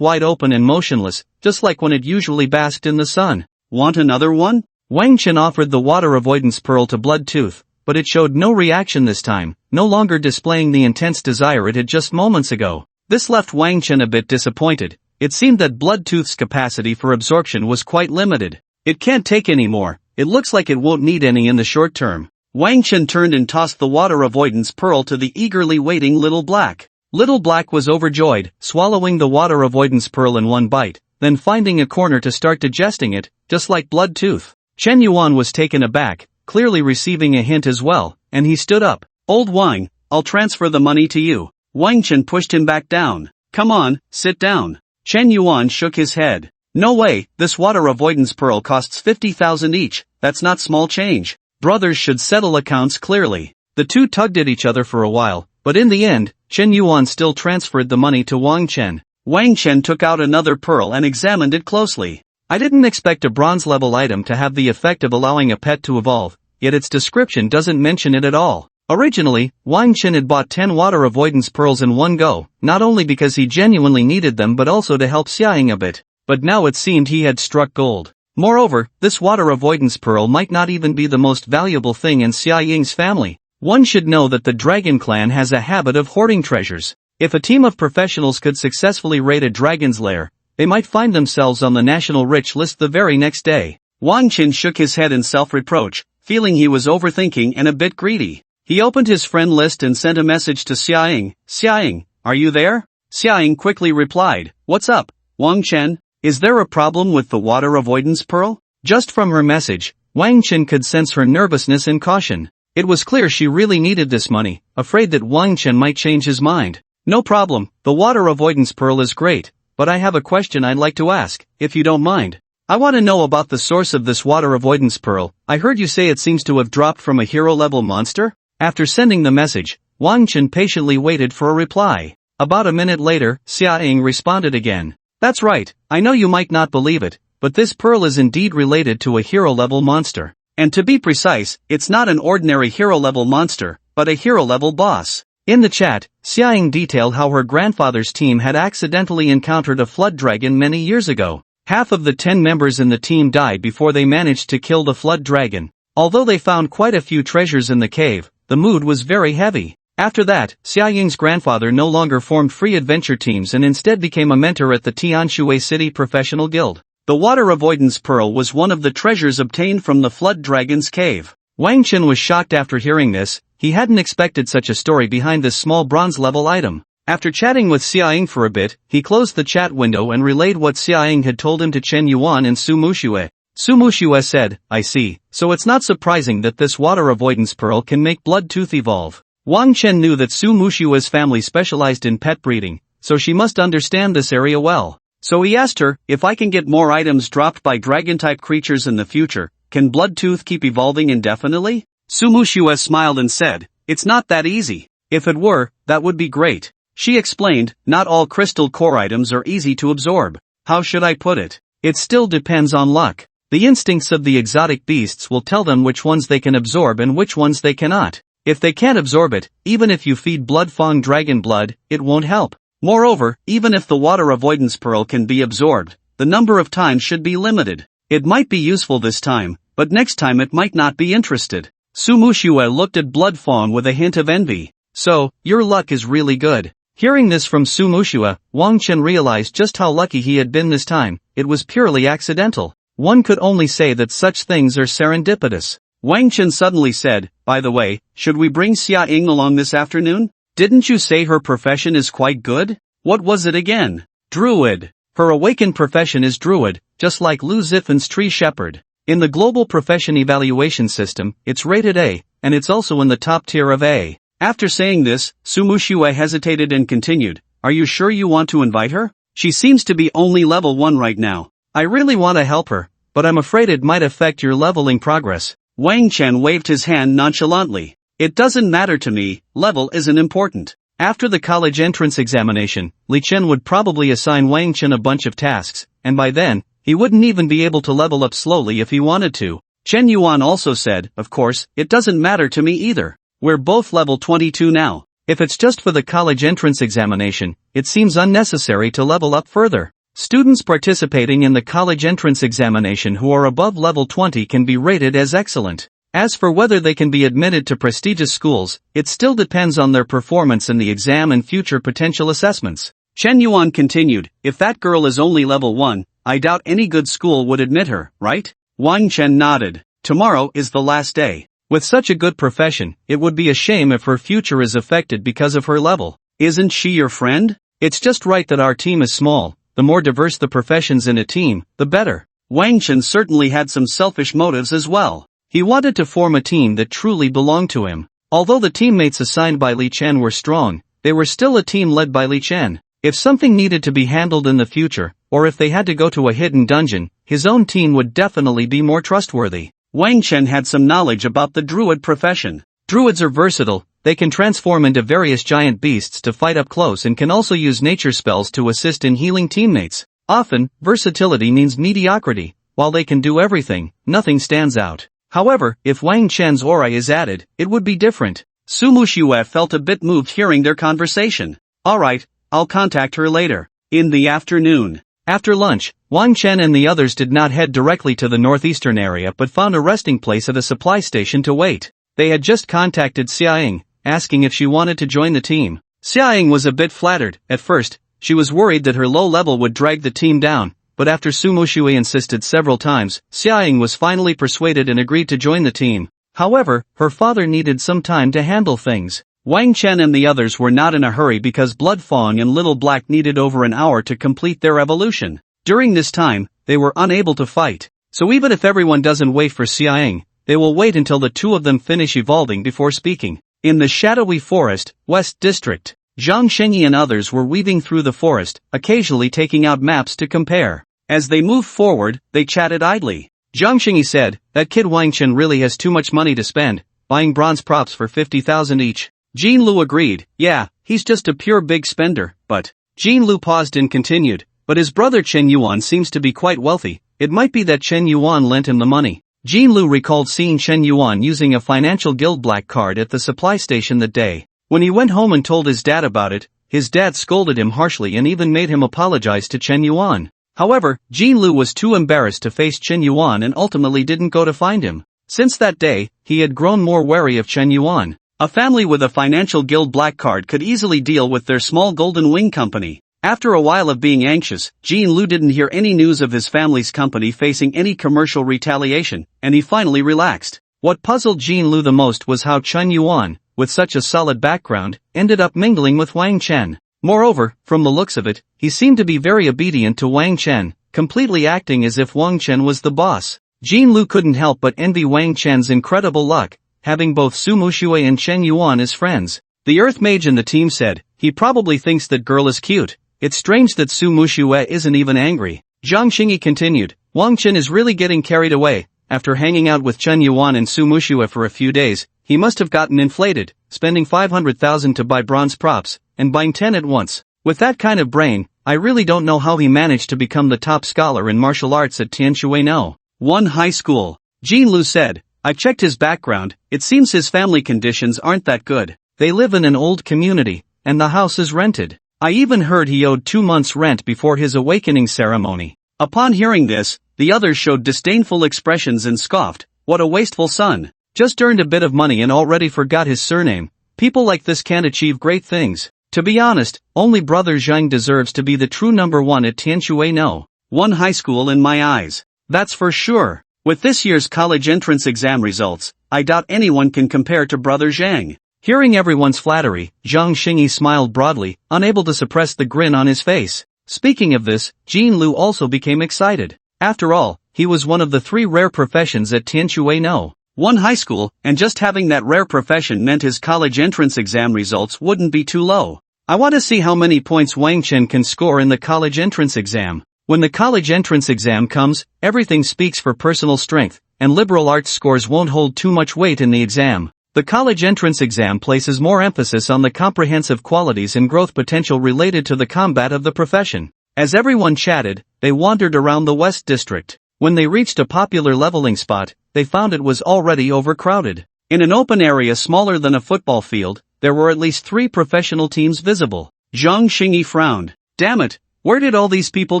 wide open and motionless, just like when it usually basked in the sun. Want another one? Wang Chen offered the water avoidance pearl to Bloodtooth, but it showed no reaction this time, no longer displaying the intense desire it had just moments ago. This left Wang Chen a bit disappointed. It seemed that Bloodtooth's capacity for absorption was quite limited. It can't take any more. It looks like it won't need any in the short term. Wang Chen turned and tossed the water avoidance pearl to the eagerly waiting Little Black. Little Black was overjoyed, swallowing the water avoidance pearl in one bite, then finding a corner to start digesting it, just like Bloodtooth. Chen Yuan was taken aback, clearly receiving a hint as well, and he stood up. Old Wang, I'll transfer the money to you. Wang Chen pushed him back down. Come on, sit down. Chen Yuan shook his head. No way, this water avoidance pearl costs 50,000 each, that's not small change. Brothers should settle accounts clearly. The two tugged at each other for a while, but in the end, Chen Yuan still transferred the money to Wang Chen. Wang Chen took out another pearl and examined it closely. I didn't expect a bronze-level item to have the effect of allowing a pet to evolve, yet its description doesn't mention it at all. Originally, Wang Chen had bought 10 water avoidance pearls in one go, not only because he genuinely needed them but also to help Xiaoying a bit, but now it seemed he had struck gold. Moreover, this water avoidance pearl might not even be the most valuable thing in Xiaoying's family. One should know that the Dragon Clan has a habit of hoarding treasures. If a team of professionals could successfully raid a dragon's lair, they might find themselves on the national rich list the very next day. Wang Chen shook his head in self-reproach, feeling he was overthinking and a bit greedy. He opened his friend list and sent a message to Xiaoying. Xiaoying, are you there? Xiaoying quickly replied, what's up, Wang Chen? Is there a problem with the water avoidance pearl? Just from her message, Wang Chen could sense her nervousness and caution. It was clear she really needed this money, afraid that Wang Chen might change his mind. No problem, the water avoidance pearl is great, but I have a question I'd like to ask, if you don't mind. I want to know about the source of this water avoidance pearl. I heard you say it seems to have dropped from a hero-level monster? After sending the message, Wang Chen patiently waited for a reply. About a minute later, Xiaoying responded again. That's right, I know you might not believe it, but this pearl is indeed related to a hero-level monster. And to be precise, it's not an ordinary hero-level monster, but a hero-level boss. In the chat, Xiaoying detailed how her grandfather's team had accidentally encountered a flood dragon many years ago. Half of the 10 members in the team died before they managed to kill the flood dragon. Although they found quite a few treasures in the cave, the mood was very heavy. After that, Xiaoying's grandfather no longer formed free adventure teams and instead became a mentor at the Tianshui City Professional Guild. The water avoidance pearl was one of the treasures obtained from the flood dragon's cave. Wang Chen was shocked after hearing this. He hadn't expected such a story behind this small bronze-level item. After chatting with Xiaoying for a bit, he closed the chat window and relayed what Xiaoying had told him to Chen Yuan and Su Muxue. Su Muxue said, I see, so it's not surprising that this water avoidance pearl can make Bloodtooth evolve. Wang Chen knew that Su Muxue's family specialized in pet breeding, so she must understand this area well. So he asked her, if I can get more items dropped by dragon-type creatures in the future, can Bloodtooth keep evolving indefinitely? Su Muxue smiled and said, it's not that easy. If it were, that would be great. She explained, not all crystal core items are easy to absorb. How should I put it? It still depends on luck. The instincts of the exotic beasts will tell them which ones they can absorb and which ones they cannot. If they can't absorb it, even if you feed Bloodfang dragon blood, it won't help. Moreover, even if the water avoidance pearl can be absorbed, the number of times should be limited. It might be useful this time, but next time it might not be interested. Su Muxue looked at Bloodfang with a hint of envy. So, your luck is really good. Hearing this from Su Muxue, Wang Chen realized just how lucky he had been this time. It was purely accidental. One could only say that such things are serendipitous. Wang Chen suddenly said, by the way, should we bring Xiaoying along this afternoon? Didn't you say her profession is quite good? What was it again? Druid. Her awakened profession is Druid, just like Lu Zifen's Tree Shepherd. In the global profession evaluation system, it's rated A, and it's also in the top tier of A. After saying this, Su Muxue hesitated and continued, are you sure you want to invite her? She seems to be only level 1 right now. I really want to help her, but I'm afraid it might affect your leveling progress. Wang Chen waved his hand nonchalantly. It doesn't matter to me, level isn't important. After the college entrance examination, Li Chen would probably assign Wang Chen a bunch of tasks, and by then, he wouldn't even be able to level up slowly if he wanted to. Chen Yuan also said, of course, it doesn't matter to me either. We're both level 22 now. If it's just for the college entrance examination, it seems unnecessary to level up further. Students participating in the college entrance examination who are above level 20 can be rated as excellent. As for whether they can be admitted to prestigious schools, it still depends on their performance in the exam and future potential assessments. Chen Yuan continued, if that girl is only level 1, I doubt any good school would admit her, right? Wang Chen nodded. Tomorrow is the last day. With such a good profession, it would be a shame if her future is affected because of her level. Isn't she your friend? It's just right that our team is small. The more diverse the professions in a team, the better. Wang Chen certainly had some selfish motives as well. He wanted to form a team that truly belonged to him. Although the teammates assigned by Li Chen were strong, they were still a team led by Li Chen. If something needed to be handled in the future, or if they had to go to a hidden dungeon, his own team would definitely be more trustworthy. Wang Chen had some knowledge about the druid profession. Druids are versatile, they can transform into various giant beasts to fight up close and can also use nature spells to assist in healing teammates. Often, versatility means mediocrity. While they can do everything, nothing stands out. However, if Wang Chen's aura is added, it would be different. Sumu Xue felt a bit moved hearing their conversation. Alright, I'll contact her later. In the afternoon. After lunch, Wang Chen and the others did not head directly to the northeastern area but found a resting place at a supply station to wait. They had just contacted Xiaoying, asking if she wanted to join the team. Xiaoying was a bit flattered. At first, she was worried that her low level would drag the team down, but after Sumu Xue insisted several times, Xiaoying was finally persuaded and agreed to join the team. However, her father needed some time to handle things. Wang Chen and the others were not in a hurry because Blood Fong and Little Black needed over an hour to complete their evolution. During this time, they were unable to fight. So even if everyone doesn't wait for Xiaoying, they will wait until the two of them finish evolving before speaking. In the shadowy forest, West District, Zhang Shengyi and others were weaving through the forest, occasionally taking out maps to compare. As they moved forward, they chatted idly. Zhang Shengyi said, that kid Wang Chen really has too much money to spend, buying bronze props for 50,000 each. Jean Lu agreed, yeah, he's just a pure big spender, but... Jean Lu paused and continued, but his brother Chen Yuan seems to be quite wealthy, it might be that Chen Yuan lent him the money. Jean Lu recalled seeing Chen Yuan using a financial guild black card at the supply station that day. When he went home and told his dad about it, his dad scolded him harshly and even made him apologize to Chen Yuan. However, Jean Lu was too embarrassed to face Chen Yuan and ultimately didn't go to find him. Since that day, he had grown more wary of Chen Yuan. A family with a financial guild black card could easily deal with their small golden wing company. After a while of being anxious, Jean Lu didn't hear any news of his family's company facing any commercial retaliation, and he finally relaxed. What puzzled Jean Lu the most was how Chen Yuan, with such a solid background, ended up mingling with Wang Chen. Moreover, from the looks of it, he seemed to be very obedient to Wang Chen, completely acting as if Wang Chen was the boss. Jean Lu couldn't help but envy Wang Chen's incredible luck, having both Sumu Xue and Chen Yuan as friends. The Earth Mage in the team said, he probably thinks that girl is cute. It's strange that Sumu Xue isn't even angry. Zhang Xingyi continued, Wang Chen is really getting carried away. After hanging out with Chen Yuan and Sumu Xue for a few days, he must have gotten inflated, spending 500,000 to buy bronze props, and buying 10 at once. With that kind of brain, I really don't know how he managed to become the top scholar in martial arts at Tianshui No. 1 High School. Jean Lu said, I checked his background, it seems his family conditions aren't that good. They live in an old community, and the house is rented. I even heard he owed 2 months' rent before his awakening ceremony. Upon hearing this, the others showed disdainful expressions and scoffed, what a wasteful son. Just earned a bit of money and already forgot his surname. People like this can't achieve great things. To be honest, only brother Zhang deserves to be the true number 1 at Tianshui No. 1 High School in my eyes. That's for sure. With this year's college entrance exam results, I doubt anyone can compare to brother Zhang. Hearing everyone's flattery, Zhang Xingyi smiled broadly, unable to suppress the grin on his face. Speaking of this, Jean Lu also became excited. After all, he was one of the 3 rare professions at Tianshui No. 1 High School, and just having that rare profession meant his college entrance exam results wouldn't be too low. I want to see how many points Wang Chen can score in the college entrance exam. When the college entrance exam comes, everything speaks for personal strength, and liberal arts scores won't hold too much weight in the exam. The college entrance exam places more emphasis on the comprehensive qualities and growth potential related to the combat of the profession. As everyone chatted, they wandered around the West District. When they reached a popular leveling spot, they found it was already overcrowded. In an open area smaller than a football field, there were at least 3 professional teams visible. Zhang Xingyi frowned. Damn it, Where did all these people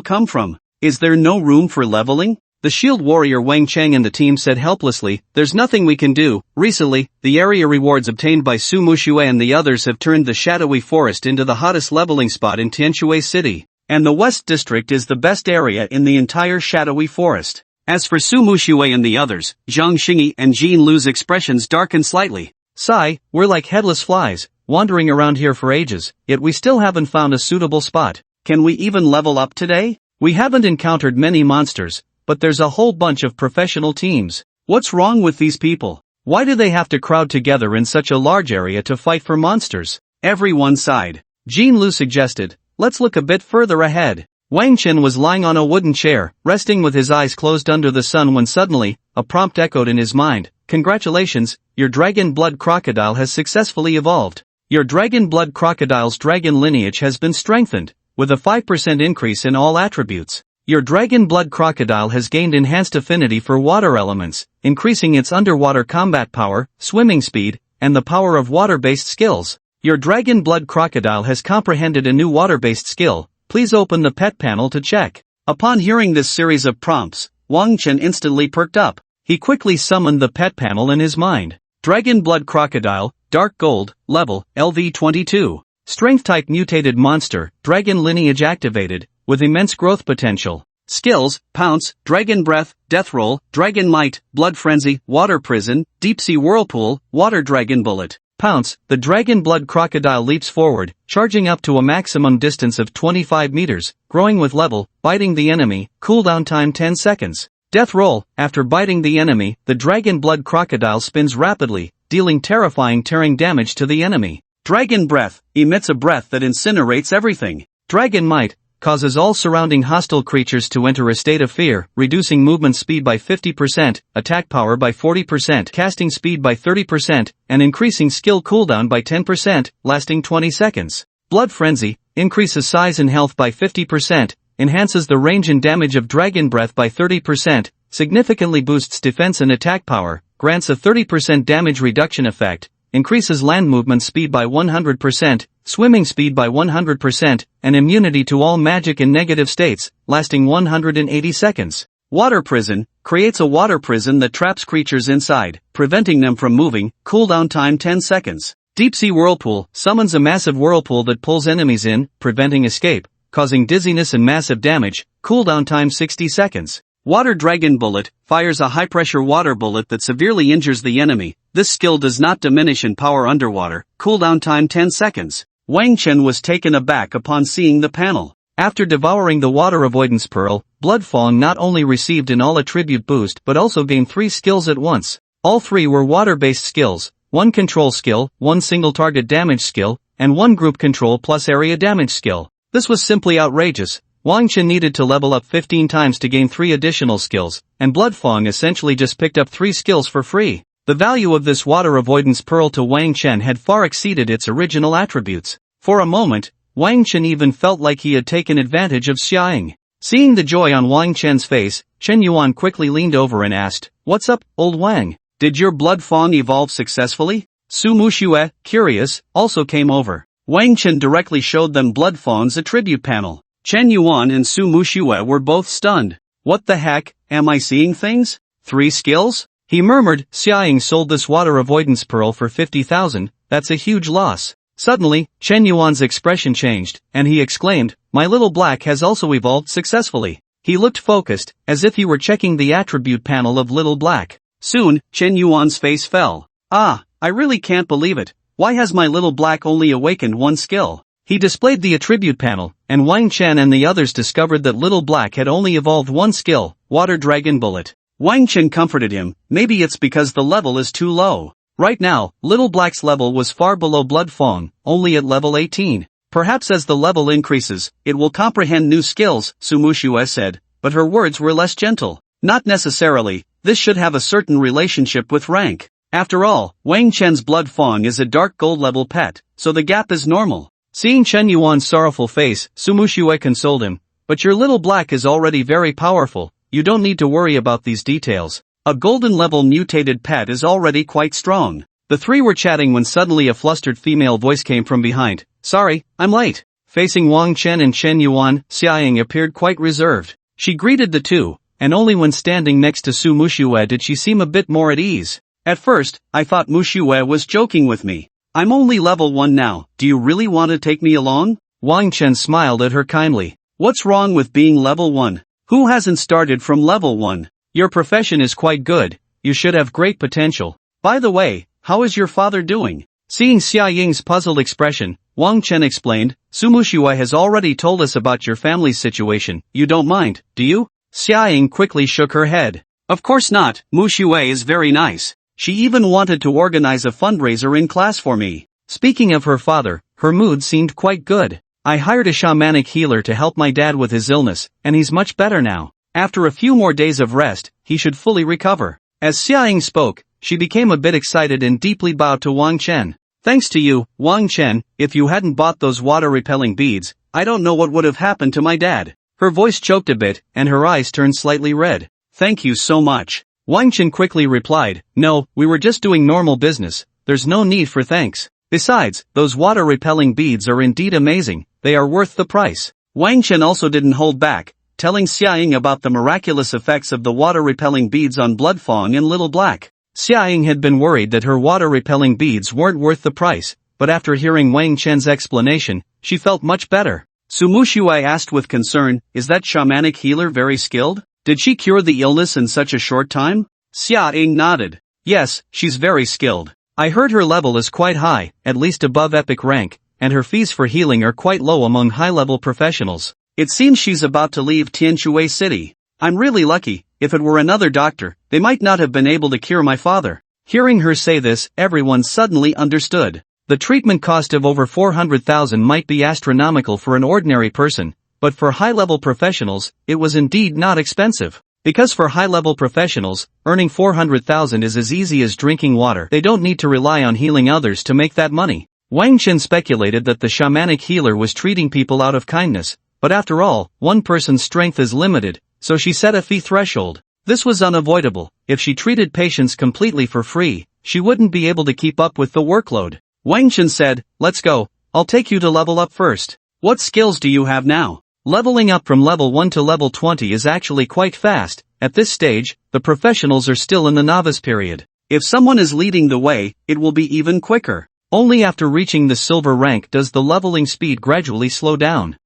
come from? Is there no room for leveling? The shield warrior Wang Cheng and the team said helplessly, there's nothing we can do. Recently, the area rewards obtained by Su Muxue and the others have turned the shadowy forest into the hottest leveling spot in Tianshui City. And the West District is the best area in the entire shadowy forest. As for Su Muxue and the others, Zhang Xingyi and Jean Lu's expressions darkened slightly. Sigh, we're like headless flies, wandering around here for ages, yet we still haven't found a suitable spot. Can we even level up today? We haven't encountered many monsters, but there's a whole bunch of professional teams. What's wrong with these people? Why do they have to crowd together in such a large area to fight for monsters? Everyone sighed. Jean Lu suggested, let's look a bit further ahead. Wang Chen was lying on a wooden chair, resting with his eyes closed under the sun when suddenly, a prompt echoed in his mind. Congratulations, your dragon blood crocodile has successfully evolved. Your dragon blood crocodile's dragon lineage has been strengthened, with a 5% increase in all attributes. Your dragon blood crocodile has gained enhanced affinity for water elements, increasing its underwater combat power, swimming speed, and the power of water-based skills. Your dragon blood crocodile has comprehended a new water-based skill. Please open the pet panel to check. Upon hearing this series of prompts, Wang Chen instantly perked up. He quickly summoned the pet panel in his mind. Dragon blood crocodile, dark gold, level, LV22. Strength type mutated monster, dragon lineage activated, with immense growth potential. Skills, pounce, dragon breath, death roll, dragon might, blood frenzy, water prison, deep sea whirlpool, water dragon bullet. Pounce, the dragon blood crocodile leaps forward, charging up to a maximum distance of 25 meters, growing with level, biting the enemy, cooldown time 10 seconds. Death roll, after biting the enemy, the dragon blood crocodile spins rapidly, dealing terrifying tearing damage to the enemy. Dragon breath, emits a breath that incinerates everything. Dragon might, causes all surrounding hostile creatures to enter a state of fear, reducing movement speed by 50%, attack power by 40%, casting speed by 30%, and increasing skill cooldown by 10%, lasting 20 seconds. Blood frenzy, increases size and health by 50%, enhances the range and damage of dragon breath by 30%, significantly boosts defense and attack power, grants a 30% damage reduction effect, increases land movement speed by 100%, swimming speed by 100%, and immunity to all magic and negative states, lasting 180 seconds. Water prison, creates a water prison that traps creatures inside, preventing them from moving, cooldown time 10 seconds. Deep sea whirlpool, summons a massive whirlpool that pulls enemies in, preventing escape, causing dizziness and massive damage, cooldown time 60 seconds. Water dragon bullet, fires a high-pressure water bullet that severely injures the enemy. This skill does not diminish in power underwater, cooldown time 10 seconds. Wang Chen was taken aback upon seeing the panel. After devouring the water avoidance pearl, Blood Fong not only received an all-attribute boost but also gained 3 skills at once. All 3 were water-based skills, 1 control skill, 1 single target damage skill, and 1 group control plus area damage skill. This was simply outrageous. Wang Chen needed to level up 15 times to gain 3 additional skills, and Blood Fong essentially just picked up 3 skills for free. The value of this water avoidance pearl to Wang Chen had far exceeded its original attributes. For a moment, Wang Chen even felt like he had taken advantage of Xiaoying. Seeing the joy on Wang Chen's face, Chen Yuan quickly leaned over and asked, "What's up, old Wang? Did your Blood Fong evolve successfully?" Su Muxue, curious, also came over. Wang Chen directly showed them Blood Fong's attribute panel. Chen Yuan and Su Muxue were both stunned. What the heck, am I seeing things? 3 skills? He murmured, Xiaoying sold this water avoidance pearl for 50,000, that's a huge loss. Suddenly, Chen Yuan's expression changed, and he exclaimed, my little black has also evolved successfully. He looked focused, as if he were checking the attribute panel of little black. Soon, Chen Yuan's face fell. Ah, I really can't believe it. Why has my little black only awakened 1 skill? He displayed the attribute panel, and Wang Chen and the others discovered that Little Black had only evolved 1 skill, Water Dragon Bullet. Wang Chen comforted him, maybe it's because the level is too low. Right now, Little Black's level was far below Blood Fong, only at level 18. Perhaps as the level increases, it will comprehend new skills, Su Muxue said, but her words were less gentle. Not necessarily, this should have a certain relationship with rank. After all, Wang Chen's Blood Fong is a dark gold level pet, so the gap is normal. Seeing Chen Yuan's sorrowful face, Su Muxue consoled him. But your little black is already very powerful, you don't need to worry about these details. A golden level mutated pet is already quite strong. The 3 were chatting when suddenly a flustered female voice came from behind. Sorry, I'm late. Facing Wang Chen and Chen Yuan, Xia Ying appeared quite reserved. She greeted the two, and only when standing next to Su Mushue did she seem a bit more at ease. At first, I thought Mushue was joking with me. I'm only level 1 now, do you really want to take me along? Wang Chen smiled at her kindly. What's wrong with being level 1? Who hasn't started from level 1? Your profession is quite good, you should have great potential. By the way, how is your father doing? Seeing Xia Ying's puzzled expression, Wang Chen explained, Su Mushue has already told us about your family's situation, you don't mind, do you? Xia Ying quickly shook her head. Of course not, Mushue is very nice. She even wanted to organize a fundraiser in class for me. Speaking of her father, her mood seemed quite good. I hired a shamanic healer to help my dad with his illness, and he's much better now. After a few more days of rest, he should fully recover. As Xia Ying spoke, she became a bit excited and deeply bowed to Wang Chen. Thanks to you, Wang Chen, if you hadn't bought those water-repelling beads, I don't know what would have happened to my dad. Her voice choked a bit, and her eyes turned slightly red. Thank you so much. Wang Chen quickly replied, no, we were just doing normal business, there's no need for thanks. Besides, those water-repelling beads are indeed amazing, they are worth the price. Wang Chen also didn't hold back, telling Xia Ying about the miraculous effects of the water-repelling beads on Blood Fong and Little Black. Xia Ying had been worried that her water-repelling beads weren't worth the price, but after hearing Wang Chen's explanation, she felt much better. Su Mushue asked with concern, is that shamanic healer very skilled? Did she cure the illness in such a short time? Xia Ying nodded. Yes, she's very skilled. I heard her level is quite high, at least above epic rank, and her fees for healing are quite low among high-level professionals. It seems she's about to leave Tianshui City. I'm really lucky, if it were another doctor, they might not have been able to cure my father. Hearing her say this, everyone suddenly understood. The treatment cost of over 400,000 might be astronomical for an ordinary person, but for high-level professionals, it was indeed not expensive. Because for high-level professionals, earning 400,000 is as easy as drinking water. They don't need to rely on healing others to make that money. Wang Chen speculated that the shamanic healer was treating people out of kindness, but after all, one person's strength is limited, so she set a fee threshold. This was unavoidable. If she treated patients completely for free, she wouldn't be able to keep up with the workload. Wang Chen said, let's go, I'll take you to level up first. What skills do you have now? Leveling up from level 1 to level 20 is actually quite fast. At this stage, the professionals are still in the novice period. If someone is leading the way, it will be even quicker. Only after reaching the silver rank does the leveling speed gradually slow down.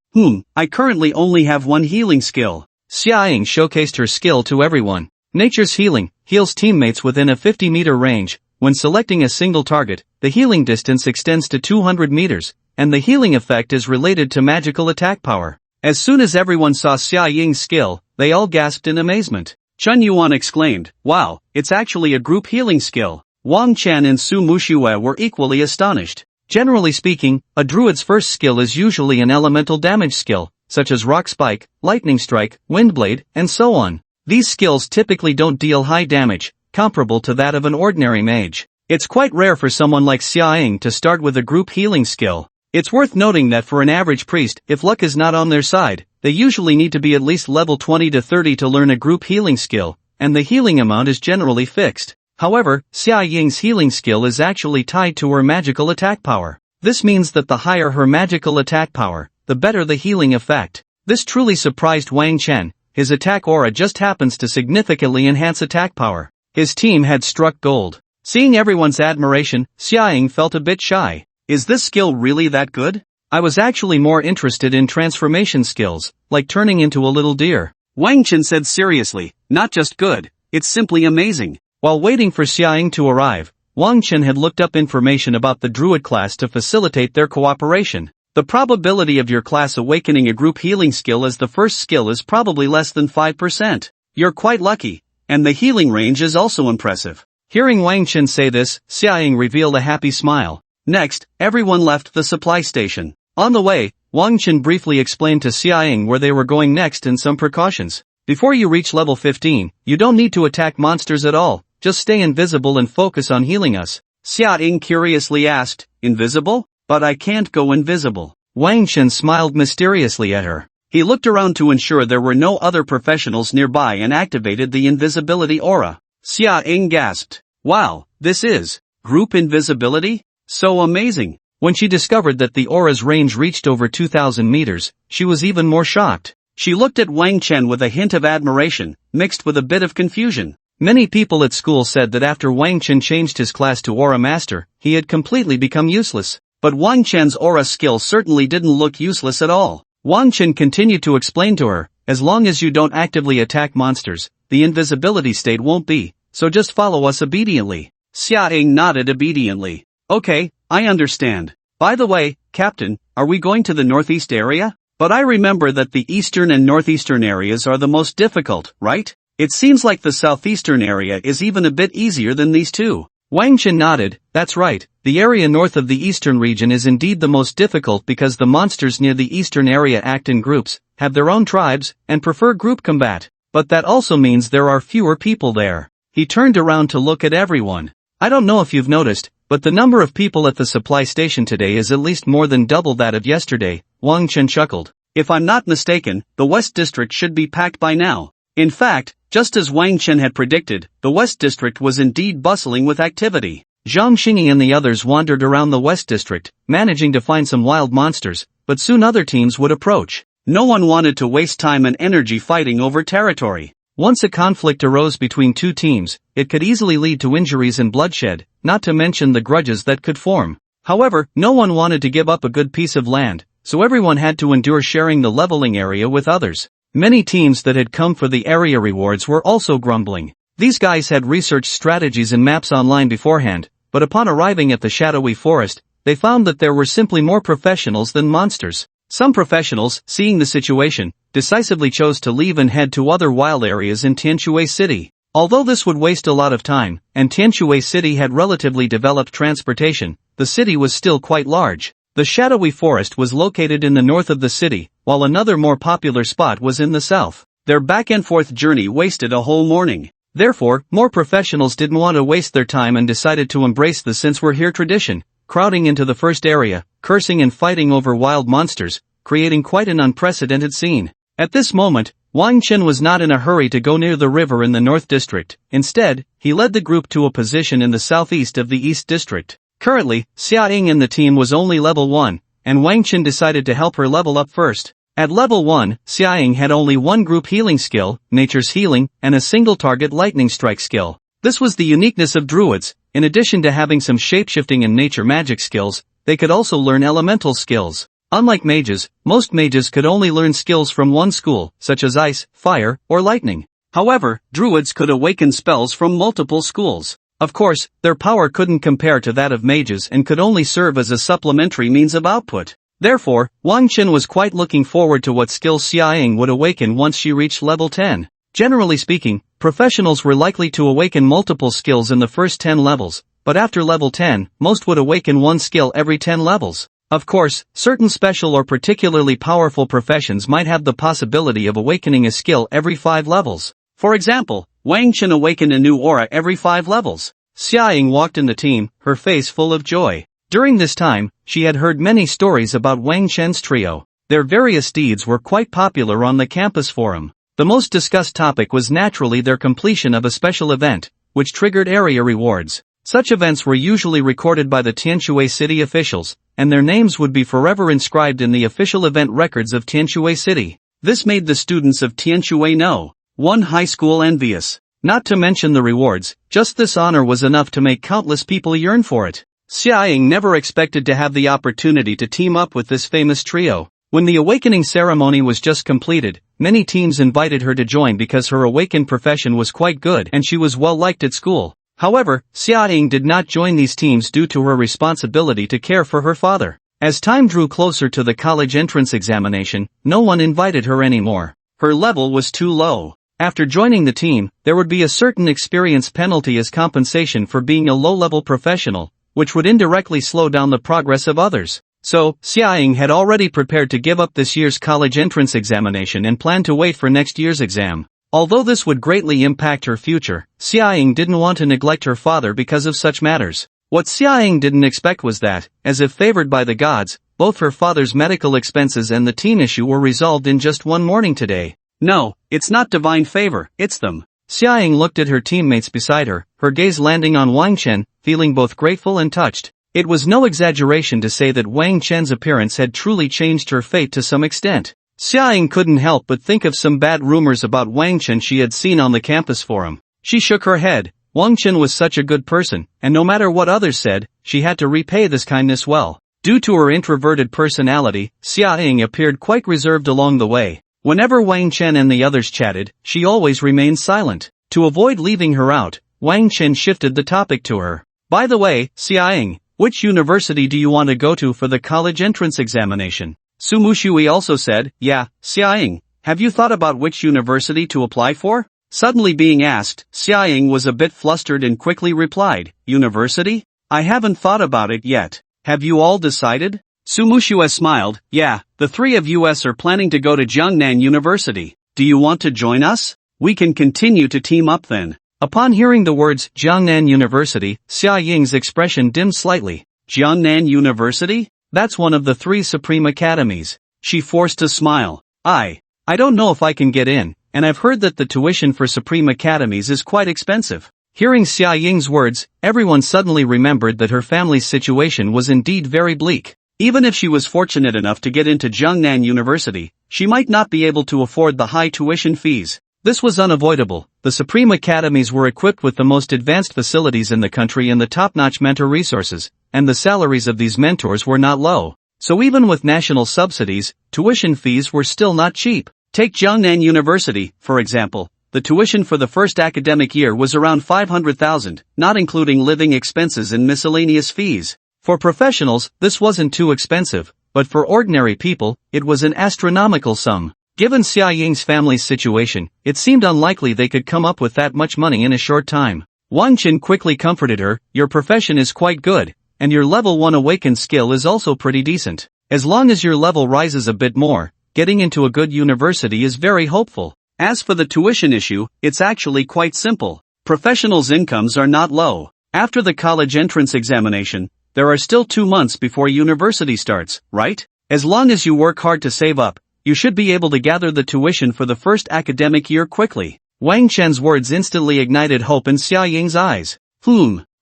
I currently only have one healing skill. Xia Ying showcased her skill to everyone. Nature's healing heals teammates within a 50-meter range. When selecting a single target, the healing distance extends to 200 meters, and the healing effect is related to magical attack power. As soon as everyone saw Xia Ying's skill, they all gasped in amazement. Chen Yuan exclaimed, wow, it's actually a group healing skill. Wang Chen and Su Mushue were equally astonished. Generally speaking, a druid's first skill is usually an elemental damage skill, such as Rock Spike, Lightning Strike, Windblade, and so on. These skills typically don't deal high damage, comparable to that of an ordinary mage. It's quite rare for someone like Xia Ying to start with a group healing skill. It's worth noting that for an average priest, if luck is not on their side, they usually need to be at least level 20 to 30 to learn a group healing skill, and the healing amount is generally fixed. However, Xia Ying's healing skill is actually tied to her magical attack power. This means that the higher her magical attack power, the better the healing effect. This truly surprised Wang Chen. His attack aura just happens to significantly enhance attack power. His team had struck gold. Seeing everyone's admiration, Xia Ying felt a bit shy. Is this skill really that good? I was actually more interested in transformation skills, like turning into a little deer. Wang Chen said seriously, not just good, it's simply amazing. While waiting for Xia Ying to arrive, Wang Chen had looked up information about the druid class to facilitate their cooperation. The probability of your class awakening a group healing skill as the first skill is probably less than 5%. You're quite lucky, and the healing range is also impressive. Hearing Wang Chen say this, Xia Ying revealed a happy smile. Next, everyone left the supply station. On the way, Wang Chen briefly explained to Xia Ying where they were going next and some precautions. Before you reach level 15, you don't need to attack monsters at all, just stay invisible and focus on healing us. Xia Ying curiously asked, invisible? But I can't go invisible. Wang Chen smiled mysteriously at her. He looked around to ensure there were no other professionals nearby and activated the invisibility aura. Xia Ying gasped. Wow, this is group invisibility? So amazing. When she discovered that the aura's range reached over 2,000 meters, she was even more shocked. She looked at Wang Chen with a hint of admiration, mixed with a bit of confusion. Many people at school said that after Wang Chen changed his class to Aura Master, he had completely become useless. But Wang Chen's aura skill certainly didn't look useless at all. Wang Chen continued to explain to her, as long as you don't actively attack monsters, the invisibility state won't be, so just follow us obediently. Xia Ying nodded obediently. Okay, I understand. By the way, Captain, are we going to the northeast area? But I remember that the eastern and northeastern areas are the most difficult, right? It seems like the southeastern area is even a bit easier than these two. Wang Chen nodded. That's right, the area north of the eastern region is indeed the most difficult because the monsters near the eastern area act in groups, have their own tribes, and prefer group combat. But that also means there are fewer people there. He turned around to look at everyone. I don't know if you've noticed, but the number of people at the supply station today is at least more than double that of yesterday. Wang Chen chuckled. If I'm not mistaken, the West District should be packed by now. In fact, just as Wang Chen had predicted, the West District was indeed bustling with activity. Zhang Xingyi and the others wandered around the West District, managing to find some wild monsters, but soon other teams would approach. No one wanted to waste time and energy fighting over territory. Once a conflict arose between two teams, it could easily lead to injuries and bloodshed, not to mention the grudges that could form. However, no one wanted to give up a good piece of land, so everyone had to endure sharing the leveling area with others. Many teams that had come for the area rewards were also grumbling. These guys had researched strategies and maps online beforehand, but upon arriving at the shadowy forest, they found that there were simply more professionals than monsters. Some professionals, seeing the situation, decisively chose to leave and head to other wild areas in Tianshui City. Although this would waste a lot of time, and Tianshui City had relatively developed transportation, the city was still quite large. The shadowy forest was located in the north of the city, while another more popular spot was in the south. Their back-and-forth journey wasted a whole morning. Therefore, more professionals didn't want to waste their time and decided to embrace the since we're here tradition, crowding into the first area, cursing and fighting over wild monsters, creating quite an unprecedented scene. At this moment, Wang Chen was not in a hurry to go near the river in the North District. Instead, he led the group to a position in the southeast of the East District. Currently, Xia Ying in the team was only level 1, and Wang Chen decided to help her level up first. At level 1, Xia Ying had only one group healing skill, Nature's Healing, and a single target Lightning Strike skill. This was the uniqueness of druids. In addition to having some shapeshifting and nature magic skills, they could also learn elemental skills. Unlike mages, most mages could only learn skills from one school, such as ice, fire, or lightning. However, druids could awaken spells from multiple schools. Of course, their power couldn't compare to that of mages and could only serve as a supplementary means of output. Therefore, Wang Chen was quite looking forward to what skills Xia Ying would awaken once she reached level 10. Generally speaking, professionals were likely to awaken multiple skills in the first 10 levels, but after level 10, most would awaken one skill every 10 levels. Of course, certain special or particularly powerful professions might have the possibility of awakening a skill every 5 levels. For example, Wang Chen awakened a new aura every 5 levels. Xia Ying walked in the team, her face full of joy. During this time, she had heard many stories about Wang Chen's trio. Their various deeds were quite popular on the campus forum. The most discussed topic was naturally their completion of a special event, which triggered area rewards. Such events were usually recorded by the Tianshui City officials, and their names would be forever inscribed in the official event records of Tianshui City. This made the students of Tianshui No. 1 high school envious. Not to mention the rewards, just this honor was enough to make countless people yearn for it. Xia Ying never expected to have the opportunity to team up with this famous trio. When the awakening ceremony was just completed, many teams invited her to join because her awakened profession was quite good and she was well liked at school. However, Xia Ying did not join these teams due to her responsibility to care for her father. As time drew closer to the college entrance examination, no one invited her anymore. Her level was too low. After joining the team, there would be a certain experience penalty as compensation for being a low-level professional, which would indirectly slow down the progress of others. So, Xia Ying had already prepared to give up this year's college entrance examination and planned to wait for next year's exam. Although this would greatly impact her future, Xia Ying didn't want to neglect her father because of such matters. What Xia Ying didn't expect was that, as if favored by the gods, both her father's medical expenses and the team issue were resolved in just one morning today. No, it's not divine favor, it's them. Xia Ying looked at her teammates beside her, her gaze landing on Wang Chen, feeling both grateful and touched. It was no exaggeration to say that Wang Chen's appearance had truly changed her fate to some extent. Xiaoying couldn't help but think of some bad rumors about Wang Chen she had seen on the campus forum. She shook her head. Wang Chen was such a good person, and no matter what others said, she had to repay this kindness well. Due to her introverted personality, Xiaoying appeared quite reserved along the way. Whenever Wang Chen and the others chatted, she always remained silent. To avoid leaving her out, Wang Chen shifted the topic to her. By the way, Xiaoying, which university do you want to go to for the college entrance examination? Su Mushui also said, yeah, Xiaoying, have you thought about which university to apply for? Suddenly being asked, Xiaoying was a bit flustered and quickly replied, university? I haven't thought about it yet. Have you all decided? Su Mushui smiled, yeah, the three of us are planning to go to Jiangnan University. Do you want to join us? We can continue to team up then. Upon hearing the words Jiangnan University, Xiaoying's expression dimmed slightly. Jiangnan University? That's one of the 3 supreme academies. She forced a smile. I don't know if I can get in, and I've heard that the tuition for supreme academies is quite expensive. Hearing Xiaoying's words, everyone suddenly remembered that her family's situation was indeed very bleak. Even if she was fortunate enough to get into Jiangnan University, she might not be able to afford the high tuition fees. This was unavoidable. The Supreme Academies were equipped with the most advanced facilities in the country and the top-notch mentor resources, and the salaries of these mentors were not low. So even with national subsidies, tuition fees were still not cheap. Take Jiangnan University, for example. The tuition for the first academic year was around 500,000, not including living expenses and miscellaneous fees. For professionals, this wasn't too expensive, but for ordinary people, it was an astronomical sum. Given Xiaoying's family's situation, it seemed unlikely they could come up with that much money in a short time. Wang Chen quickly comforted her, your profession is quite good, and your level 1 awakened skill is also pretty decent. As long as your level rises a bit more, getting into a good university is very hopeful. As for the tuition issue, it's actually quite simple. Professionals' incomes are not low. After the college entrance examination, there are still 2 months before university starts, right? As long as you work hard to save up, you should be able to gather the tuition for the first academic year quickly. Wang Chen's words instantly ignited hope in Xiaoying's eyes.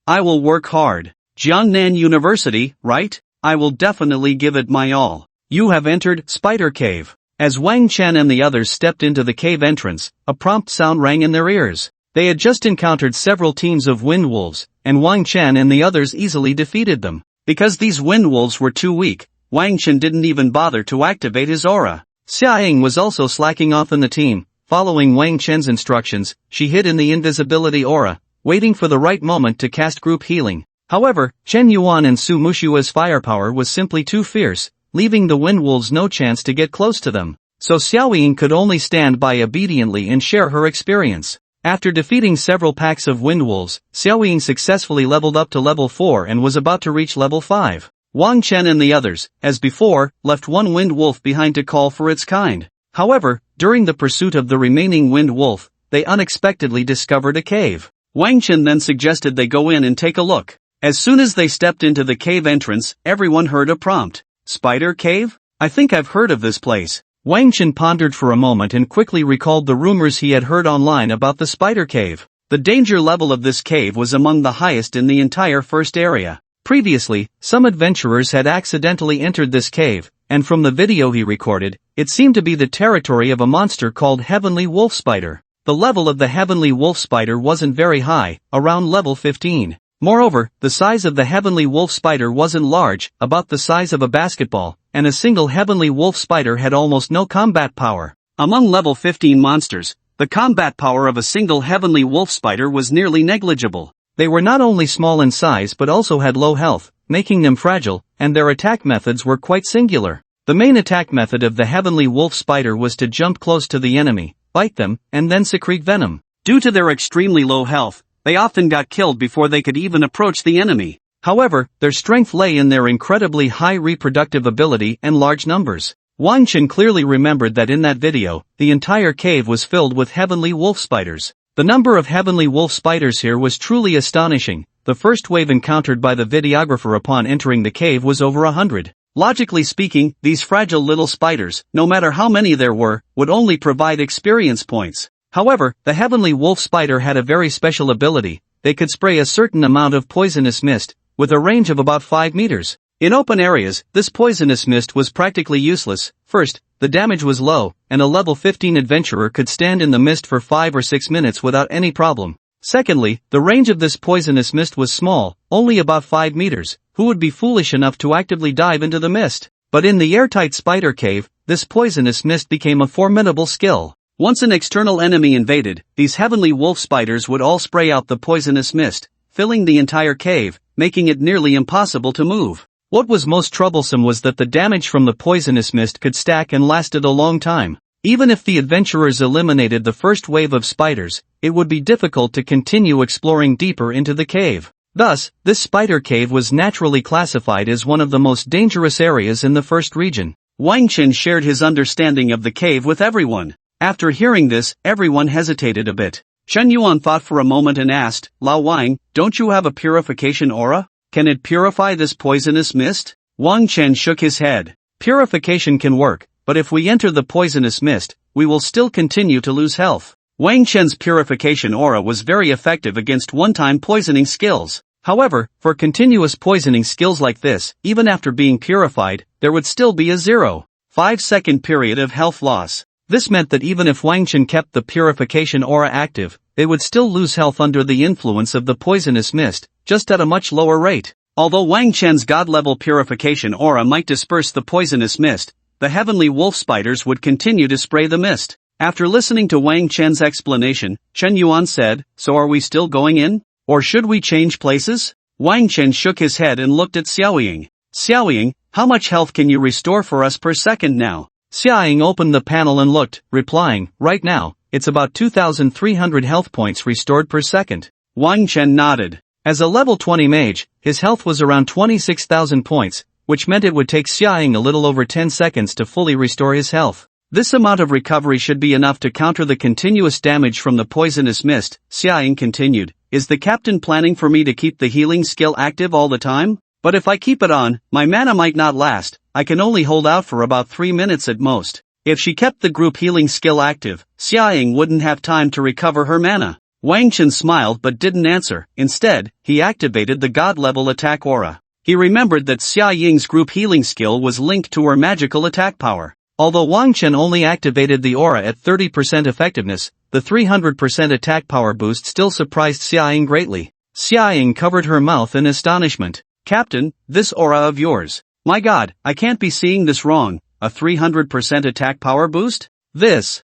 I will work hard. Jiangnan University, right? I will definitely give it my all. You have entered Spider Cave. As Wang Chen and the others stepped into the cave entrance, a prompt sound rang in their ears. They had just encountered several teams of wind wolves, and Wang Chen and the others easily defeated them. Because these wind wolves were too weak, Wang Chen didn't even bother to activate his aura. Xiaoying was also slacking off in the team. Following Wang Chen's instructions, she hid in the invisibility aura, waiting for the right moment to cast group healing. However, Chen Yuan and Su Mushua's firepower was simply too fierce, leaving the wind wolves no chance to get close to them. So Xiaoying could only stand by obediently and share her experience. After defeating several packs of wind wolves, Xiaoying successfully leveled up to level 4 and was about to reach level 5. Wang Chen and the others, as before, left one wind wolf behind to call for its kind. However, during the pursuit of the remaining wind wolf, they unexpectedly discovered a cave. Wang Chen then suggested they go in and take a look. As soon as they stepped into the cave entrance, everyone heard a prompt. Spider Cave? I think I've heard of this place. Wang Chen pondered for a moment and quickly recalled the rumors he had heard online about the Spider Cave. The danger level of this cave was among the highest in the entire first area. Previously, some adventurers had accidentally entered this cave, and from the video he recorded, it seemed to be the territory of a monster called Heavenly Wolf Spider. The level of the Heavenly Wolf Spider wasn't very high, around level 15. Moreover, the size of the Heavenly Wolf Spider wasn't large, about the size of a basketball, and a single Heavenly Wolf Spider had almost no combat power. Among level 15 monsters, the combat power of a single Heavenly Wolf Spider was nearly negligible. They were not only small in size but also had low health, making them fragile, and their attack methods were quite singular. The main attack method of the Heavenly Wolf Spider was to jump close to the enemy, bite them, and then secrete venom. Due to their extremely low health, they often got killed before they could even approach the enemy. However, their strength lay in their incredibly high reproductive ability and large numbers. Wang Chen clearly remembered that in that video, the entire cave was filled with Heavenly Wolf Spiders. The number of Heavenly Wolf Spiders here was truly astonishing. The first wave encountered by the videographer upon entering the cave was over 100. Logically speaking, these fragile little spiders, no matter how many there were, would only provide experience points. However, the Heavenly Wolf Spider had a very special ability. They could spray a certain amount of poisonous mist, with a range of about 5 meters. In open areas, this poisonous mist was practically useless. First, the damage was low, and a level 15 adventurer could stand in the mist for 5 or 6 minutes without any problem. Secondly, the range of this poisonous mist was small, only about 5 meters. Who would be foolish enough to actively dive into the mist? But in the airtight spider cave, this poisonous mist became a formidable skill. Once an external enemy invaded, these heavenly wolf spiders would all spray out the poisonous mist, filling the entire cave, making it nearly impossible to move. What was most troublesome was that the damage from the poisonous mist could stack and lasted a long time. Even if the adventurers eliminated the first wave of spiders, it would be difficult to continue exploring deeper into the cave. Thus, this spider cave was naturally classified as one of the most dangerous areas in the first region. Wang Chen shared his understanding of the cave with everyone. After hearing this, everyone hesitated a bit. Chen Yuan thought for a moment and asked, Lao Wang, don't you have a purification aura? Can it purify this poisonous mist? Wang Chen shook his head. Purification can work, but if we enter the poisonous mist, we will still continue to lose health. Wang Chen's purification aura was very effective against one-time poisoning skills. However, for continuous poisoning skills like this, even after being purified, there would still be a 0.5-second period of health loss. This meant that even if Wang Chen kept the purification aura active, they would still lose health under the influence of the poisonous mist, just at a much lower rate. Although Wang Chen's god-level purification aura might disperse the poisonous mist, the heavenly wolf spiders would continue to spray the mist. After listening to Wang Chen's explanation, Chen Yuan said, so are we still going in? Or should we change places? Wang Chen shook his head and looked at Xiaoying. Xiaoying, how much health can you restore for us per second now? Xiaoying opened the panel and looked, replying, right now, it's about 2,300 health points restored per second. Wang Chen nodded. As a level 20 mage, his health was around 26,000 points, which meant it would take Xiaoying a little over 10 seconds to fully restore his health. This amount of recovery should be enough to counter the continuous damage from the poisonous mist. Xiaoying continued, is the captain planning for me to keep the healing skill active all the time? But if I keep it on, my mana might not last. I can only hold out for about 3 minutes at most. If she kept the group healing skill active, Xiaoying wouldn't have time to recover her mana. Wang Chen smiled but didn't answer. Instead, he activated the god-level attack aura. He remembered that Xiaoying's group healing skill was linked to her magical attack power. Although Wang Chen only activated the aura at 30% effectiveness, the 300% attack power boost still surprised Xiaoying greatly. Xiaoying covered her mouth in astonishment. Captain, this aura of yours. My god, I can't be seeing this wrong. A 300% attack power boost? This.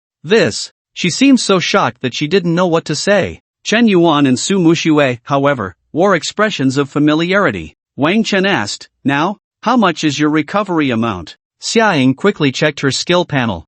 She seemed so shocked that she didn't know what to say. Chen Yuan and Su Muxue, however, wore expressions of familiarity. Wang Chen asked, now, how much is your recovery amount? Xiaoying quickly checked her skill panel.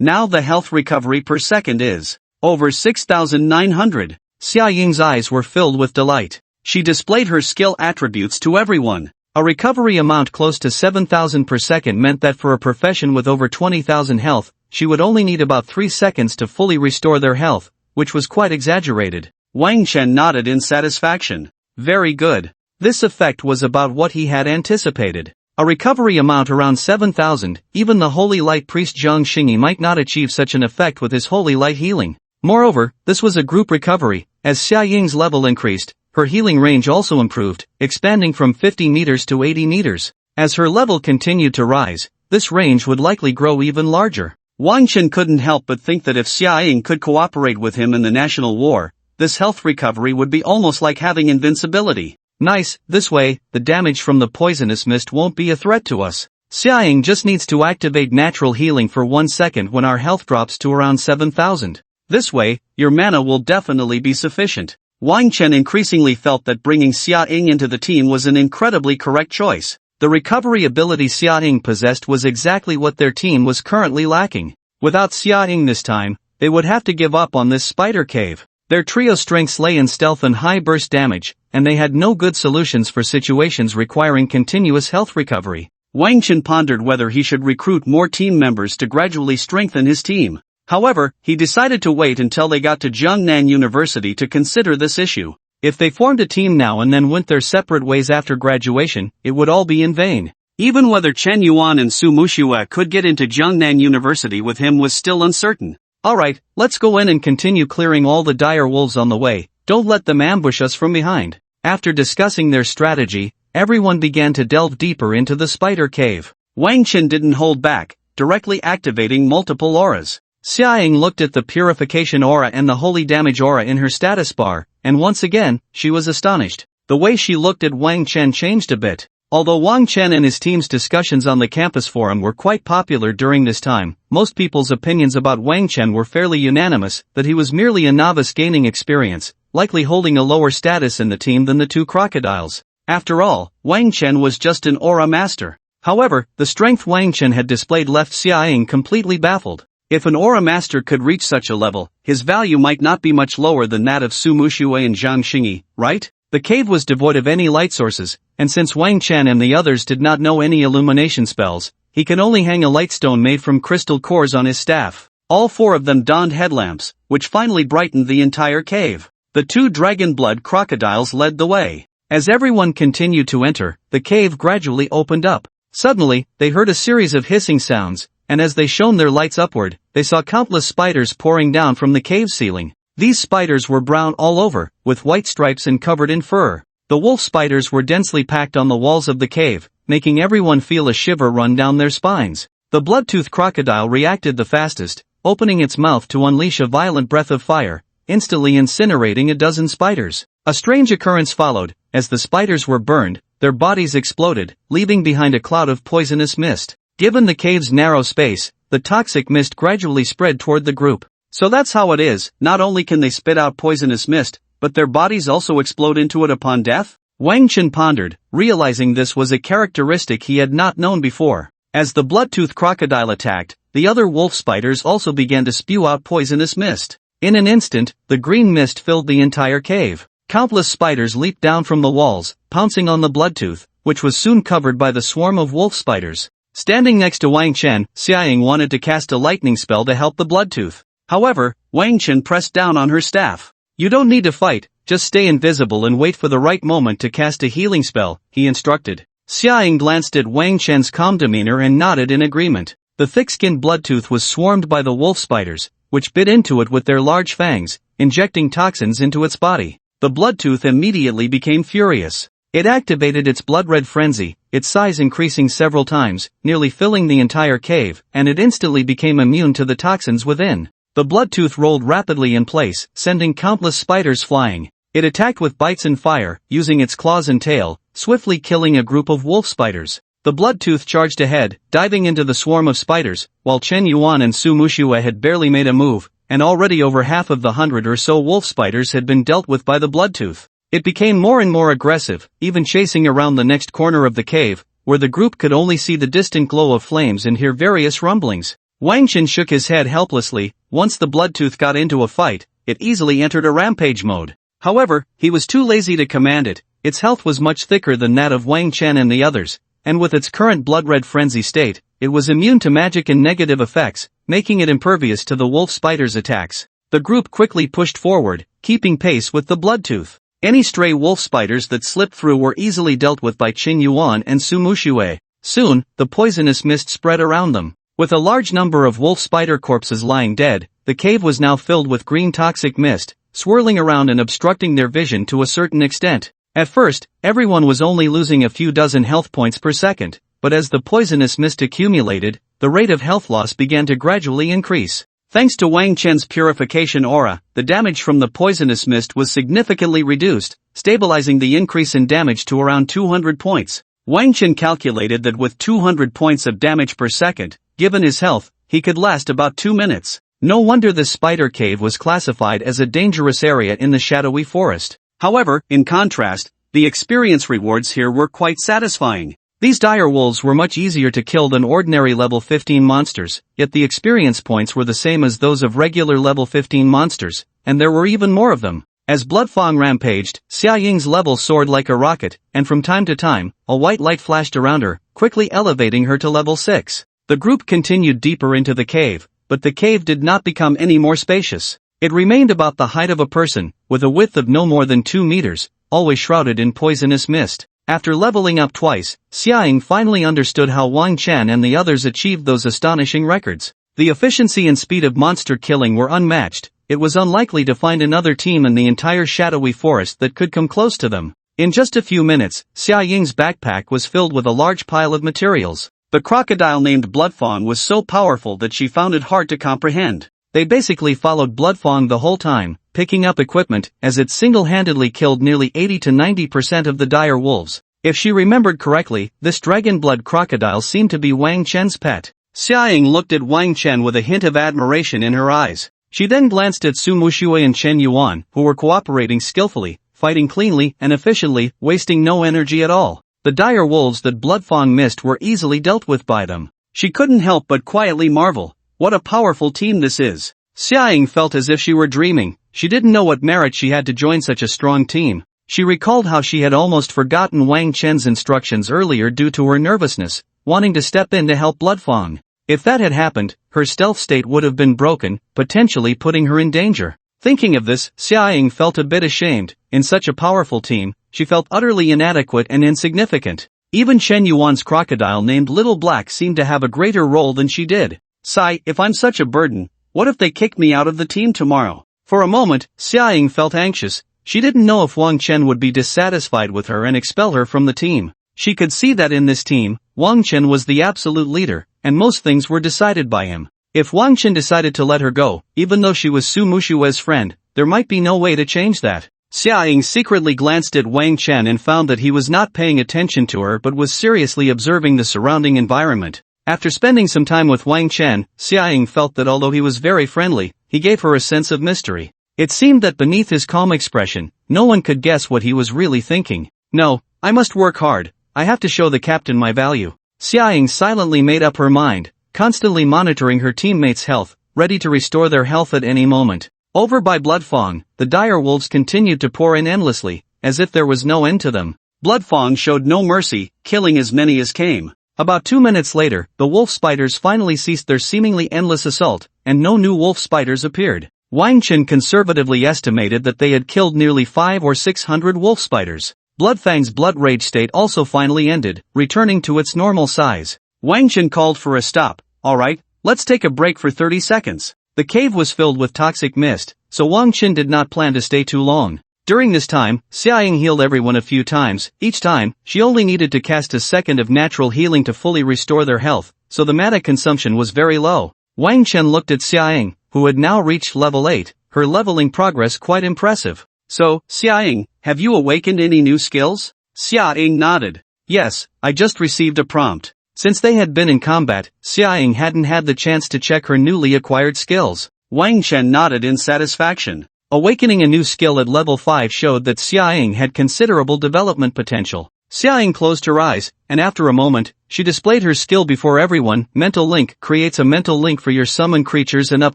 Now the health recovery per second is over 6,900. Xiaoying's eyes were filled with delight. She displayed her skill attributes to everyone. A recovery amount close to 7,000 per second meant that for a profession with over 20,000 health, she would only need about 3 seconds to fully restore their health, which was quite exaggerated. Wang Chen nodded in satisfaction. Very good. This effect was about what he had anticipated. A recovery amount around 7,000, even the Holy Light Priest Zhang Xingyi might not achieve such an effect with his Holy Light healing. Moreover, this was a group recovery. As Xiaoying's level increased, her healing range also improved, expanding from 50 meters to 80 meters. As her level continued to rise, this range would likely grow even larger. Wang Chen couldn't help but think that if Xiaoying could cooperate with him in the national war, this health recovery would be almost like having invincibility. Nice, this way, the damage from the poisonous mist won't be a threat to us. Xiaoying just needs to activate natural healing for 1 second when our health drops to around 7,000. This way, your mana will definitely be sufficient. Wang Chen increasingly felt that bringing Xiaoying into the team was an incredibly correct choice. The recovery ability Xiaoying possessed was exactly what their team was currently lacking. Without Xiaoying this time, they would have to give up on this spider cave. Their trio strengths lay in stealth and high burst damage, and they had no good solutions for situations requiring continuous health recovery. Wang Chen pondered whether he should recruit more team members to gradually strengthen his team. However, he decided to wait until they got to Jiangnan University to consider this issue. If they formed a team now and then went their separate ways after graduation, it would all be in vain. Even whether Chen Yuan and Su Muxue could get into Jiangnan University with him was still uncertain. Alright, let's go in and continue clearing all the dire wolves on the way. Don't let them ambush us from behind. After discussing their strategy, everyone began to delve deeper into the spider cave. Wang Chen didn't hold back, directly activating multiple auras. Xiaoying looked at the purification aura and the holy damage aura in her status bar, and once again, she was astonished. The way she looked at Wang Chen changed a bit. Although Wang Chen and his team's discussions on the campus forum were quite popular during this time, most people's opinions about Wang Chen were fairly unanimous, that he was merely a novice gaining experience, likely holding a lower status in the team than the two crocodiles. After all, Wang Chen was just an aura master. However, the strength Wang Chen had displayed left Xiaoying completely baffled. If an aura master could reach such a level, his value might not be much lower than that of Su Mushui and Zhang Xingyi, right? The cave was devoid of any light sources, and since Wang Chen and the others did not know any illumination spells, he can only hang a light stone made from crystal cores on his staff. All four of them donned headlamps, which finally brightened the entire cave. The two dragon blood crocodiles led the way. As everyone continued to enter, the cave gradually opened up. Suddenly, they heard a series of hissing sounds, and as they shone their lights upward, they saw countless spiders pouring down from the cave ceiling. These spiders were brown all over, with white stripes and covered in fur. The wolf spiders were densely packed on the walls of the cave, making everyone feel a shiver run down their spines. The blood-toothed crocodile reacted the fastest, opening its mouth to unleash a violent breath of fire, instantly incinerating a dozen spiders. A strange occurrence followed. As the spiders were burned, their bodies exploded, leaving behind a cloud of poisonous mist. Given the cave's narrow space, the toxic mist gradually spread toward the group. So that's how it is, not only can they spit out poisonous mist, but their bodies also explode into it upon death? Wang Chen pondered, realizing this was a characteristic he had not known before. As the blood-toothed crocodile attacked, the other wolf spiders also began to spew out poisonous mist. In an instant, the green mist filled the entire cave. Countless spiders leaped down from the walls, pouncing on the bloodtooth, which was soon covered by the swarm of wolf spiders. Standing next to Wang Chen, Xiaoying wanted to cast a lightning spell to help the bloodtooth. However, Wang Chen pressed down on her staff. "You don't need to fight, just stay invisible and wait for the right moment to cast a healing spell," he instructed. Xiaoying glanced at Wang Chen's calm demeanor and nodded in agreement. The thick-skinned bloodtooth was swarmed by the wolf spiders, which bit into it with their large fangs, injecting toxins into its body. The bloodtooth immediately became furious. It activated its blood-red frenzy, its size increasing several times, nearly filling the entire cave, and it instantly became immune to the toxins within. The bloodtooth rolled rapidly in place, sending countless spiders flying. It attacked with bites and fire, using its claws and tail, swiftly killing a group of wolf spiders. The bloodtooth charged ahead, diving into the swarm of spiders, while Chen Yuan and Su Mushui had barely made a move, and already over half of the 100 or so wolf spiders had been dealt with by the bloodtooth. It became more and more aggressive, even chasing around the next corner of the cave, where the group could only see the distant glow of flames and hear various rumblings. Wang Chen shook his head helplessly. Once the bloodtooth got into a fight, it easily entered a rampage mode. However, he was too lazy to command it. Its health was much thicker than that of Wang Chen and the others, and with its current blood-red frenzy state, it was immune to magic and negative effects, making it impervious to the wolf spider's attacks. The group quickly pushed forward, keeping pace with the bloodtooth. Any stray wolf spiders that slipped through were easily dealt with by Chen Yuan and Su Mushui. Soon, the poisonous mist spread around them. With a large number of wolf spider corpses lying dead, the cave was now filled with green toxic mist, swirling around and obstructing their vision to a certain extent. At first, everyone was only losing a few dozen health points per second, but as the poisonous mist accumulated, the rate of health loss began to gradually increase. Thanks to Wang Chen's purification aura, the damage from the poisonous mist was significantly reduced, stabilizing the increase in damage to around 200 points. Wang Chen calculated that with 200 points of damage per second, given his health, he could last about 2 minutes. No wonder this spider cave was classified as a dangerous area in the shadowy forest. However, in contrast, the experience rewards here were quite satisfying. These dire wolves were much easier to kill than ordinary level 15 monsters, yet the experience points were the same as those of regular level 15 monsters, and there were even more of them. As Bloodfang rampaged, Xiaoying's level soared like a rocket, and from time to time, a white light flashed around her, quickly elevating her to level 6. The group continued deeper into the cave, but the cave did not become any more spacious. It remained about the height of a person, with a width of no more than 2 meters, always shrouded in poisonous mist. After leveling up twice, Xiaoying finally understood how Wang Chen and the others achieved those astonishing records. The efficiency and speed of monster killing were unmatched. It was unlikely to find another team in the entire shadowy forest that could come close to them. In just a few minutes, Xia Ying's backpack was filled with a large pile of materials. The crocodile named Bloodfang was so powerful that she found it hard to comprehend. They basically followed Bloodfang the whole time, picking up equipment, as it single-handedly killed nearly 80 to 90% of the dire wolves. If she remembered correctly, this dragon blood crocodile seemed to be Wang Chen's pet. Xia Ying looked at Wang Chen with a hint of admiration in her eyes. She then glanced at Su Mushui and Chen Yuan, who were cooperating skillfully, fighting cleanly and efficiently, wasting no energy at all. The dire wolves that Bloodfang missed were easily dealt with by them. She couldn't help but quietly marvel. What a powerful team this is. Xia Ying felt as if she were dreaming. She didn't know what merit she had to join such a strong team. She recalled how she had almost forgotten Wang Chen's instructions earlier due to her nervousness, wanting to step in to help Bloodfang. If that had happened, her stealth state would have been broken, potentially putting her in danger. Thinking of this, Xia Ying felt a bit ashamed. In such a powerful team, she felt utterly inadequate and insignificant. Even Chen Yuan's crocodile named Little Black seemed to have a greater role than she did. Sigh, if I'm such a burden, what if they kick me out of the team tomorrow? For a moment, Xia Ying felt anxious. She didn't know if Wang Chen would be dissatisfied with her and expel her from the team. She could see that in this team, Wang Chen was the absolute leader, and most things were decided by him. If Wang Chen decided to let her go, even though she was Su Mushue's friend, there might be no way to change that. Xia Ying secretly glanced at Wang Chen and found that he was not paying attention to her but was seriously observing the surrounding environment. After spending some time with Wang Chen, Xia Ying felt that although he was very friendly, he gave her a sense of mystery. It seemed that beneath his calm expression, no one could guess what he was really thinking. No, I must work hard. I have to show the captain my value. Xia Ying silently made up her mind, constantly monitoring her teammates' health, ready to restore their health at any moment. Over by Bloodfang, the dire wolves continued to pour in endlessly, as if there was no end to them. Bloodfang showed no mercy, killing as many as came. About 2 minutes later, the wolf spiders finally ceased their seemingly endless assault, and no new wolf spiders appeared. Wang Chen conservatively estimated that they had killed nearly 500 or 600 wolf spiders. Bloodfang's blood rage state also finally ended, returning to its normal size. Wang Chen called for a stop. Alright, let's take a break for 30 seconds. The cave was filled with toxic mist, so Wang Chen did not plan to stay too long. During this time, Xia Ying healed everyone a few times. Each time, she only needed to cast a second of natural healing to fully restore their health, so the mana consumption was very low. Wang Chen looked at Xia Ying, who had now reached level 8, her leveling progress quite impressive. So, Xia Ying, have you awakened any new skills? Xia Ying nodded. Yes, I just received a prompt. Since they had been in combat, Xia Ying hadn't had the chance to check her newly acquired skills. Wang Chen nodded in satisfaction. Awakening a new skill at level 5 showed that Xia Ying had considerable development potential. Xia Ying closed her eyes, and after a moment, she displayed her skill before everyone. Mental Link creates a mental link for your summoned creatures and up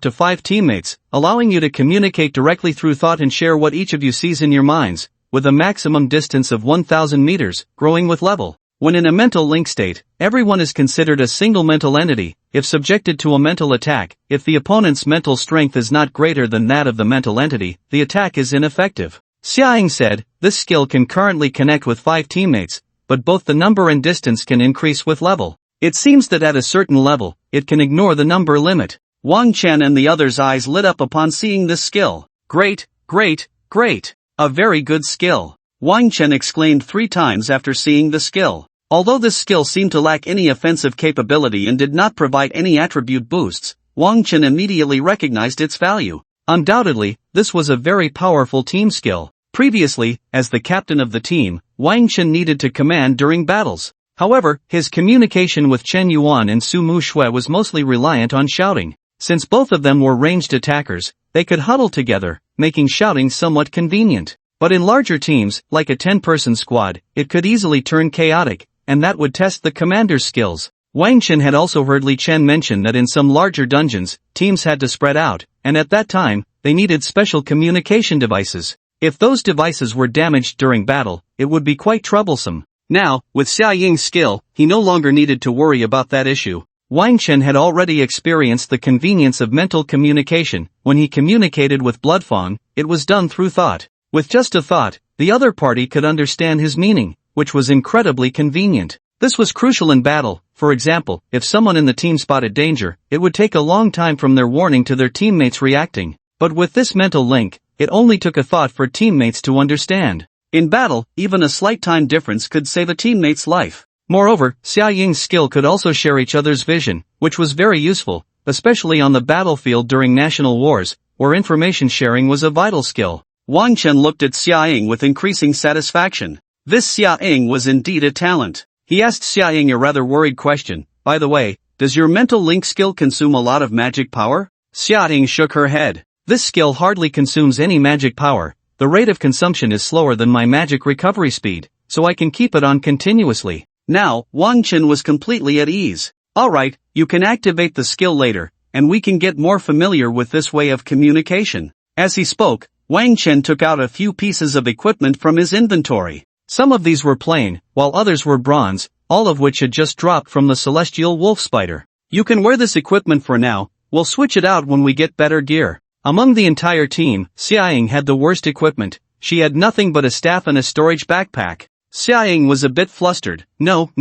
to 5 teammates, allowing you to communicate directly through thought and share what each of you sees in your minds, with a maximum distance of 1,000 meters, growing with level. When in a mental link state, everyone is considered a single mental entity. If subjected to a mental attack, if the opponent's mental strength is not greater than that of the mental entity, the attack is ineffective. Xia Ying said, this skill can currently connect with 5 teammates, but both the number and distance can increase with level. It seems that at a certain level, it can ignore the number limit. Wang Chen and the others' eyes lit up upon seeing this skill. Great, great, great. A very good skill. Wang Chen exclaimed 3 times after seeing the skill. Although this skill seemed to lack any offensive capability and did not provide any attribute boosts, Wang Chen immediately recognized its value. Undoubtedly, this was a very powerful team skill. Previously, as the captain of the team, Wang Chen needed to command during battles. However, his communication with Chen Yuan and Su Mushui was mostly reliant on shouting. Since both of them were ranged attackers, they could huddle together, making shouting somewhat convenient. But in larger teams, like a 10-person squad, it could easily turn chaotic, and that would test the commander's skills. Wang Chen had also heard Li Chen mention that in some larger dungeons, teams had to spread out, and at that time, they needed special communication devices. If those devices were damaged during battle, it would be quite troublesome. Now, with Xia Ying's skill, he no longer needed to worry about that issue. Wang Chen had already experienced the convenience of mental communication. When he communicated with Bloodfang, it was done through thought. With just a thought, the other party could understand his meaning, which was incredibly convenient. This was crucial in battle. For example, if someone in the team spotted danger, it would take a long time from their warning to their teammates reacting. But with this mental link, it only took a thought for teammates to understand. In battle, even a slight time difference could save a teammate's life. Moreover, Xia Ying's skill could also share each other's vision, which was very useful, especially on the battlefield during national wars, where information sharing was a vital skill. Wang Chen looked at Xia Ying with increasing satisfaction. This Xia Ying was indeed a talent. He asked Xia Ying a rather worried question, by the way, does your mental link skill consume a lot of magic power? Xia Ying shook her head. This skill hardly consumes any magic power. The rate of consumption is slower than my magic recovery speed, so I can keep it on continuously. Now, Wang Chen was completely at ease. Alright, you can activate the skill later, and we can get more familiar with this way of communication. As he spoke, Wang Chen took out a few pieces of equipment from his inventory. Some of these were plain, while others were bronze, all of which had just dropped from the celestial wolf spider. You can wear this equipment for now, we'll switch it out when we get better gear. Among the entire team, Xia Ying had the worst equipment. She had nothing but a staff and a storage backpack. Xia Ying was a bit flustered. No,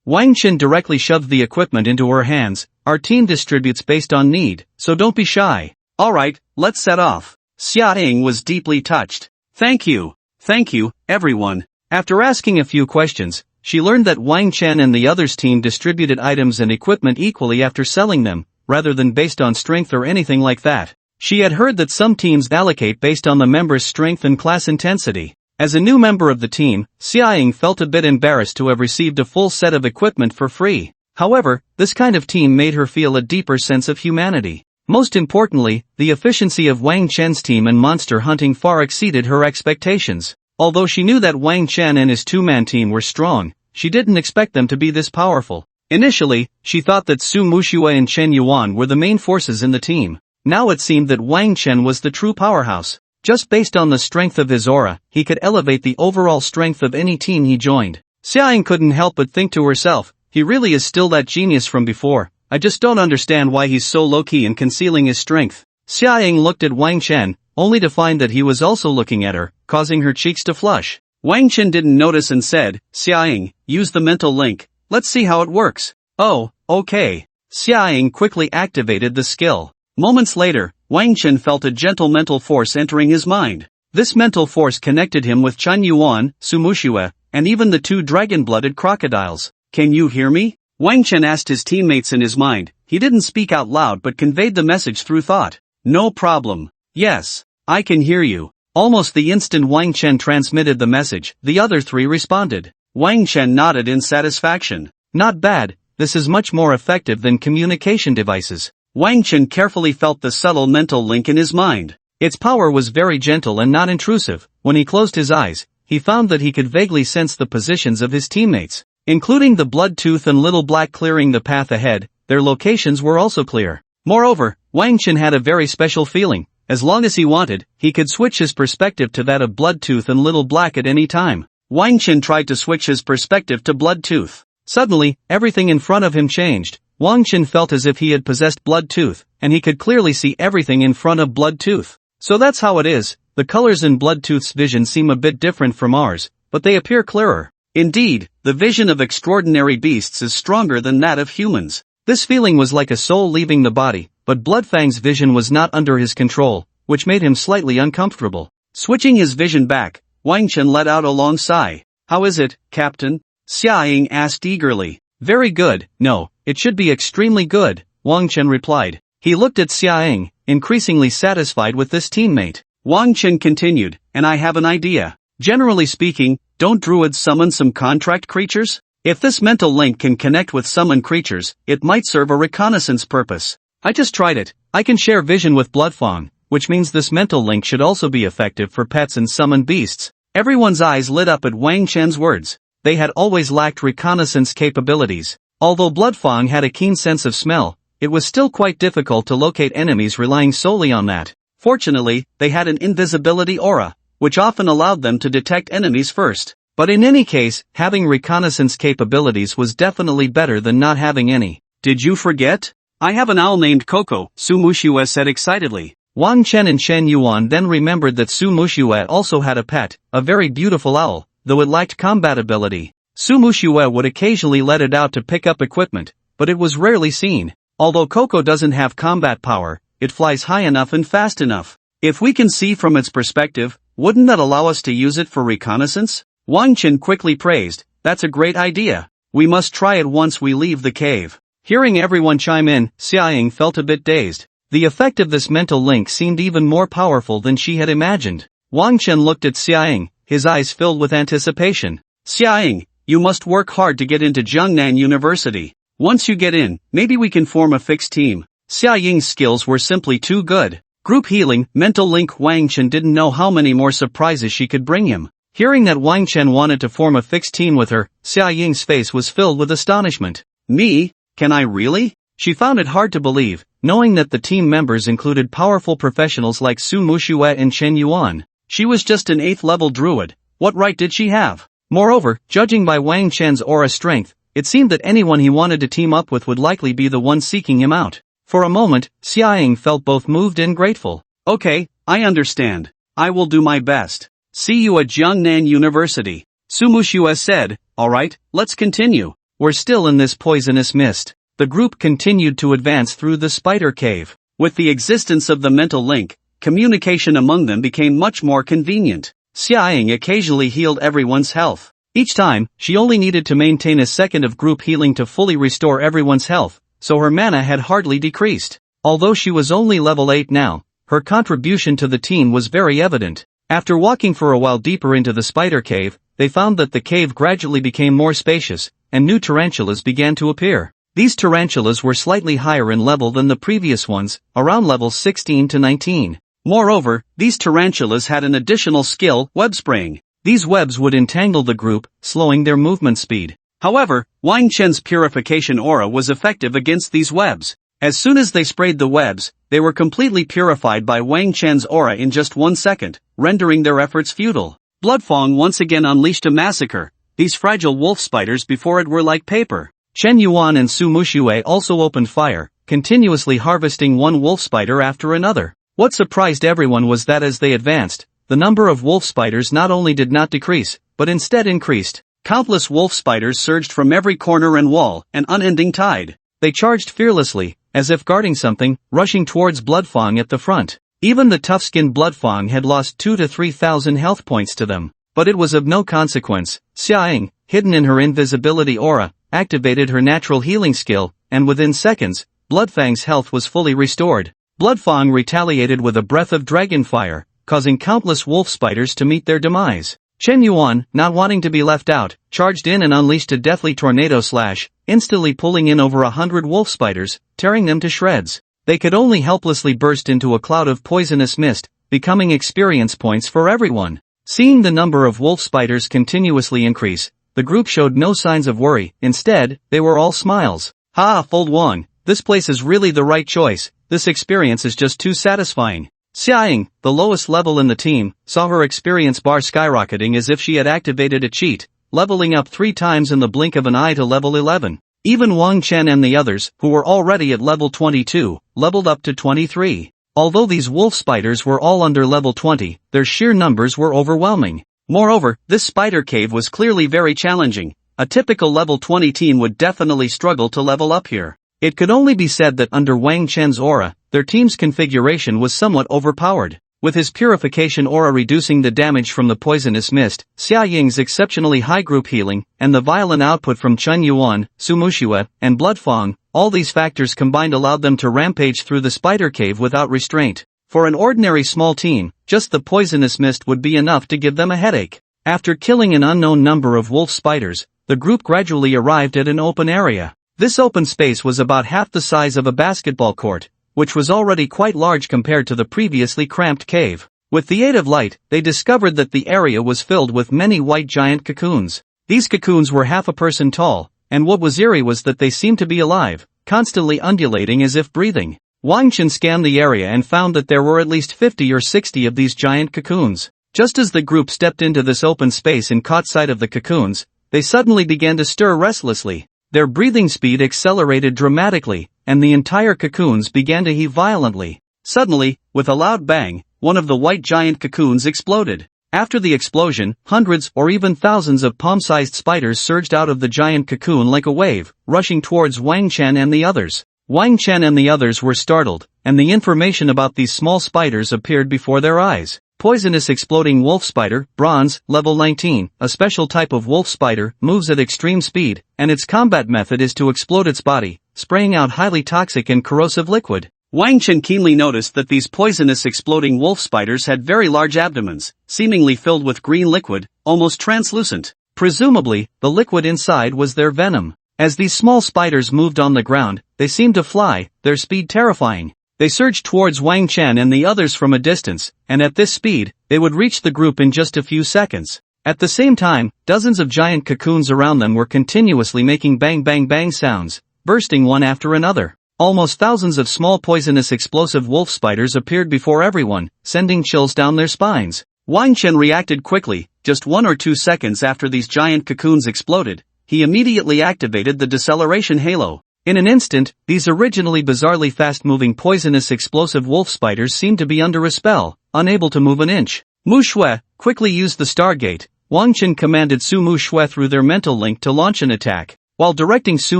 Wang Chen directly shoved the equipment into her hands. Our team distributes based on need, so don't be shy. Alright, let's set off. Xia Ying was deeply touched. Thank you, everyone. After asking a few questions, she learned that Wang Chen and the others' team distributed items and equipment equally after selling them, rather than based on strength or anything like that. She had heard that some teams allocate based on the members' strength and class intensity. As a new member of the team, Xia Ying felt a bit embarrassed to have received a full set of equipment for free. However, this kind of team made her feel a deeper sense of humanity. Most importantly, the efficiency of Wang Chen's team in monster hunting far exceeded her expectations. Although she knew that Wang Chen and his two-man team were strong, she didn't expect them to be this powerful. Initially, she thought that Su Muxue and Chen Yuan were the main forces in the team. Now it seemed that Wang Chen was the true powerhouse. Just based on the strength of his aura, he could elevate the overall strength of any team he joined. Xia Ying couldn't help but think to herself, he really is still that genius from before. I just don't understand why he's so low-key in concealing his strength. Xia Ying looked at Wang Chen, only to find that he was also looking at her, causing her cheeks to flush. Wang Chen didn't notice and said, Xia Ying, use the mental link. Let's see how it works. Oh, okay. Xia Ying quickly activated the skill. Moments later, Wang Chen felt a gentle mental force entering his mind. This mental force connected him with Chen Yuan, Su Muxue, and even the two dragon-blooded crocodiles. Can you hear me? Wang Chen asked his teammates in his mind. He didn't speak out loud but conveyed the message through thought. No problem. Yes, I can hear you. Almost the instant Wang Chen transmitted the message, the other three responded. Wang Chen nodded in satisfaction. Not bad, this is much more effective than communication devices. Wang Chen carefully felt the subtle mental link in his mind. Its power was very gentle and not intrusive. When he closed his eyes, he found that he could vaguely sense the positions of his teammates, including the Blood Tooth and Little Black clearing the path ahead. Their locations were also clear. Moreover, Wang Chen had a very special feeling. As long as he wanted, he could switch his perspective to that of Blood Tooth and Little Black at any time. Wang Chen tried to switch his perspective to Blood Tooth. Suddenly, everything in front of him changed. Wang Chen felt as if he had possessed Blood Tooth, and he could clearly see everything in front of Blood Tooth. So that's how it is. The colors in Blood Tooth's vision seem a bit different from ours, but they appear clearer. Indeed, the vision of extraordinary beasts is stronger than that of humans. This feeling was like a soul leaving the body, but Bloodfang's vision was not under his control, which made him slightly uncomfortable. Switching his vision back, Wang Chen let out a long sigh. How is it, Captain? Xia Ying asked eagerly. Very good. No, it should be extremely good, Wang Chen replied. He looked at Xia Ying, increasingly satisfied with this teammate. Wang Chen continued, and I have an idea. Generally speaking, don't druids summon some contract creatures? If this mental link can connect with summoned creatures, it might serve a reconnaissance purpose. I just tried it. I can share vision with Bloodfang, which means this mental link should also be effective for pets and summoned beasts. Everyone's eyes lit up at Wang Chen's words. They had always lacked reconnaissance capabilities. Although Bloodfang had a keen sense of smell, it was still quite difficult to locate enemies relying solely on that. Fortunately, they had an invisibility aura, which often allowed them to detect enemies first. But in any case, having reconnaissance capabilities was definitely better than not having any. Did you forget? I have an owl named Coco, Su Muxue said excitedly. Wang Chen and Chen Yuan then remembered that Su Muxue also had a pet, a very beautiful owl, though it lacked combat ability. Su Muxue would occasionally let it out to pick up equipment, but it was rarely seen. Although Coco doesn't have combat power, it flies high enough and fast enough. If we can see from its perspective, Wouldn't that allow us to use it for reconnaissance? Wang Chen quickly praised, that's a great idea. We must try it once we leave the cave. Hearing everyone chime in, Xiaoying felt a bit dazed. The effect of this mental link seemed even more powerful than she had imagined. Wang Chen looked at Xiaoying, his eyes filled with anticipation. Xiaoying, you must work hard to get into Jiangnan University. Once you get in, maybe we can form a fixed team. Xiaoying's skills were simply too good. Group healing, mental link. Wang Chen didn't know how many more surprises she could bring him. Hearing that Wang Chen wanted to form a fixed team with her, Xiaoying's face was filled with astonishment. Me? Can I really? She found it hard to believe, knowing that the team members included powerful professionals like Su Muxue and Chen Yuan. She was just an 8th level druid. What right did she have? Moreover, judging by Wang Chen's aura strength, it seemed that anyone he wanted to team up with would likely be the one seeking him out. For a moment, Xiaoying felt both moved and grateful. Okay, I understand. I will do my best. See you at Jiangnan University. Su Muxue said, alright, let's continue. We're still in this poisonous mist. The group continued to advance through the spider cave. With the existence of the mental link, communication among them became much more convenient. Xiaoying occasionally healed everyone's health. Each time, she only needed to maintain a second of group healing to fully restore everyone's health, so her mana had hardly decreased. Although she was only level 8 now, her contribution to the team was very evident. After walking for a while deeper into the spider cave, they found that the cave gradually became more spacious, and new tarantulas began to appear. These tarantulas were slightly higher in level than the previous ones, around levels 16 to 19. Moreover, these tarantulas had an additional skill, web spraying. These webs would entangle the group, slowing their movement speed. However, Wang Chen's purification aura was effective against these webs. As soon as they sprayed the webs, they were completely purified by Wang Chen's aura in just 1 second, rendering their efforts futile. Bloodfang once again unleashed a massacre. These fragile wolf spiders before it were like paper. Chen Yuan and Su Muxue also opened fire, continuously harvesting one wolf spider after another. What surprised everyone was that as they advanced, the number of wolf spiders not only did not decrease, but instead increased. Countless wolf spiders surged from every corner and wall, an unending tide. They charged fearlessly, as if guarding something, rushing towards Bloodfang at the front. Even the tough-skinned Bloodfang had lost 2,000 to 3,000 health points to them. But it was of no consequence. Xiaoying, hidden in her invisibility aura, activated her natural healing skill, and within seconds, Bloodfang's health was fully restored. Bloodfang retaliated with a breath of dragon fire, causing countless wolf spiders to meet their demise. Chen Yuan, not wanting to be left out, charged in and unleashed a deathly tornado slash, instantly pulling in over 100 wolf spiders, tearing them to shreds. They could only helplessly burst into a cloud of poisonous mist, becoming experience points for everyone. Seeing the number of wolf spiders continuously increase, the group showed no signs of worry. Instead, they were all smiles. Ha, Fold Wang, this place is really the right choice. This experience is just too satisfying. Xiaoying, the lowest level in the team, saw her experience bar skyrocketing as if she had activated a cheat, leveling up 3 times in the blink of an eye to level 11. Even Wang Chen and the others, who were already at level 22, leveled up to 23. Although these wolf spiders were all under level 20, their sheer numbers were overwhelming. Moreover, this spider cave was clearly very challenging. A typical level 20 team would definitely struggle to level up here. It could only be said that under Wang Chen's aura, their team's configuration was somewhat overpowered. With his purification aura reducing the damage from the poisonous mist, Xiaoying's exceptionally high group healing, and the violent output from Chen Yuan, Su Muxue, and Bloodfang, all these factors combined allowed them to rampage through the spider cave without restraint. For an ordinary small team, just the poisonous mist would be enough to give them a headache. After killing an unknown number of wolf spiders, the group gradually arrived at an open area. This open space was about half the size of a basketball court, which was already quite large compared to the previously cramped cave. With the aid of light, they discovered that the area was filled with many white giant cocoons. These cocoons were half a person tall, and what was eerie was that they seemed to be alive, constantly undulating as if breathing. Wang Chen scanned the area and found that there were at least 50 or 60 of these giant cocoons. Just as the group stepped into this open space and caught sight of the cocoons, they suddenly began to stir restlessly. Their breathing speed accelerated dramatically, and the entire cocoons began to heave violently. Suddenly, with a loud bang, one of the white giant cocoons exploded. After the explosion, hundreds or even thousands of palm-sized spiders surged out of the giant cocoon like a wave, rushing towards Wang Chen and the others. Wang Chen and the others were startled, and the information about these small spiders appeared before their eyes. Poisonous exploding wolf spider, bronze, level 19, a special type of wolf spider, moves at extreme speed, and its combat method is to explode its body, spraying out highly toxic and corrosive liquid. Wang Chen keenly noticed that these poisonous exploding wolf spiders had very large abdomens, seemingly filled with green liquid, almost translucent. Presumably, the liquid inside was their venom. As these small spiders moved on the ground, they seemed to fly, their speed terrifying. They surged towards Wang Chen and the others from a distance, and at this speed, they would reach the group in just a few seconds. At the same time, dozens of giant cocoons around them were continuously making bang bang bang sounds, bursting one after another. Almost thousands of small poisonous explosive wolf spiders appeared before everyone, sending chills down their spines. Wang Chen reacted quickly. Just 1 or 2 seconds after these giant cocoons exploded, he immediately activated the deceleration halo. In an instant, these originally bizarrely fast-moving poisonous explosive wolf spiders seemed to be under a spell, unable to move an inch. Mu Shui quickly used the Stargate. Wang Chen commanded Su Mu Shui through their mental link to launch an attack. While directing Su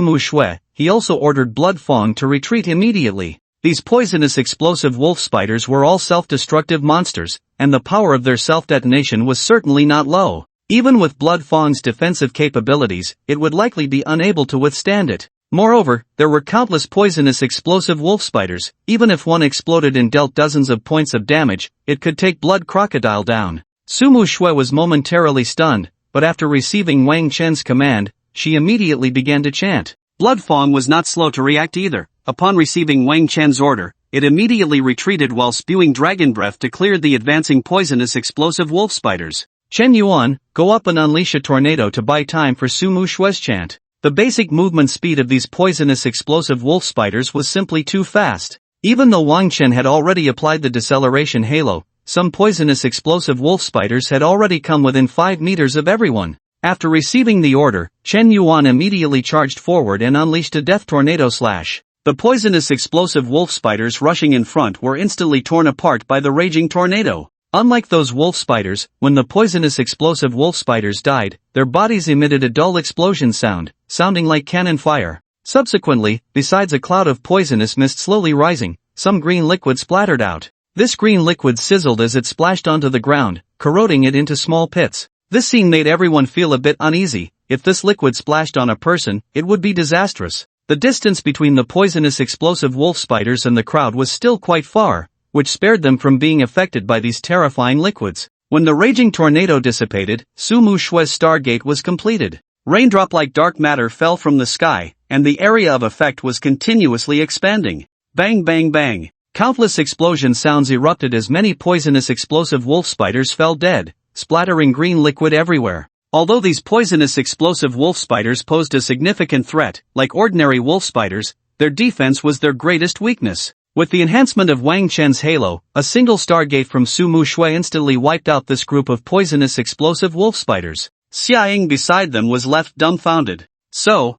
Mu Shui, he also ordered Blood Fong to retreat immediately. These poisonous explosive wolf spiders were all self-destructive monsters, and the power of their self-detonation was certainly not low. Even with Blood Fong's defensive capabilities, it would likely be unable to withstand it. Moreover, there were countless poisonous explosive wolf spiders. Even if one exploded and dealt dozens of points of damage, it could take Blood Crocodile down. Su Mu Shui was momentarily stunned, but after receiving Wang Chen's command, she immediately began to chant. Blood Fong was not slow to react either. Upon receiving Wang Chen's order, it immediately retreated while spewing dragon breath to clear the advancing poisonous explosive wolf spiders. Chen Yuan, go up and unleash a tornado to buy time for Su Mu Shui's chant. The basic movement speed of these poisonous explosive wolf spiders was simply too fast. Even though Wang Chen had already applied the deceleration halo, some poisonous explosive wolf spiders had already come within 5 meters of everyone. After receiving the order, Chen Yuan immediately charged forward and unleashed a death tornado slash. The poisonous explosive wolf spiders rushing in front were instantly torn apart by the raging tornado. Unlike those wolf spiders, when the poisonous explosive wolf spiders died, their bodies emitted a dull explosion sound, sounding like cannon fire. Subsequently, besides a cloud of poisonous mist slowly rising, some green liquid splattered out. This green liquid sizzled as it splashed onto the ground, corroding it into small pits. This scene made everyone feel a bit uneasy. If this liquid splashed on a person, it would be disastrous. The distance between the poisonous explosive wolf spiders and the crowd was still quite far, which spared them from being affected by these terrifying liquids. When the raging tornado dissipated, Su Mu Shui's Stargate was completed. Raindrop-like dark matter fell from the sky, and the area of effect was continuously expanding. Bang bang bang. Countless explosion sounds erupted as many poisonous explosive wolf spiders fell dead, splattering green liquid everywhere. Although these poisonous explosive wolf spiders posed a significant threat, like ordinary wolf spiders, their defense was their greatest weakness. With the enhancement of Wang Chen's halo, a single Stargate from Su Mu Shui instantly wiped out this group of poisonous explosive wolf spiders. Xia Ying beside them was left dumbfounded. So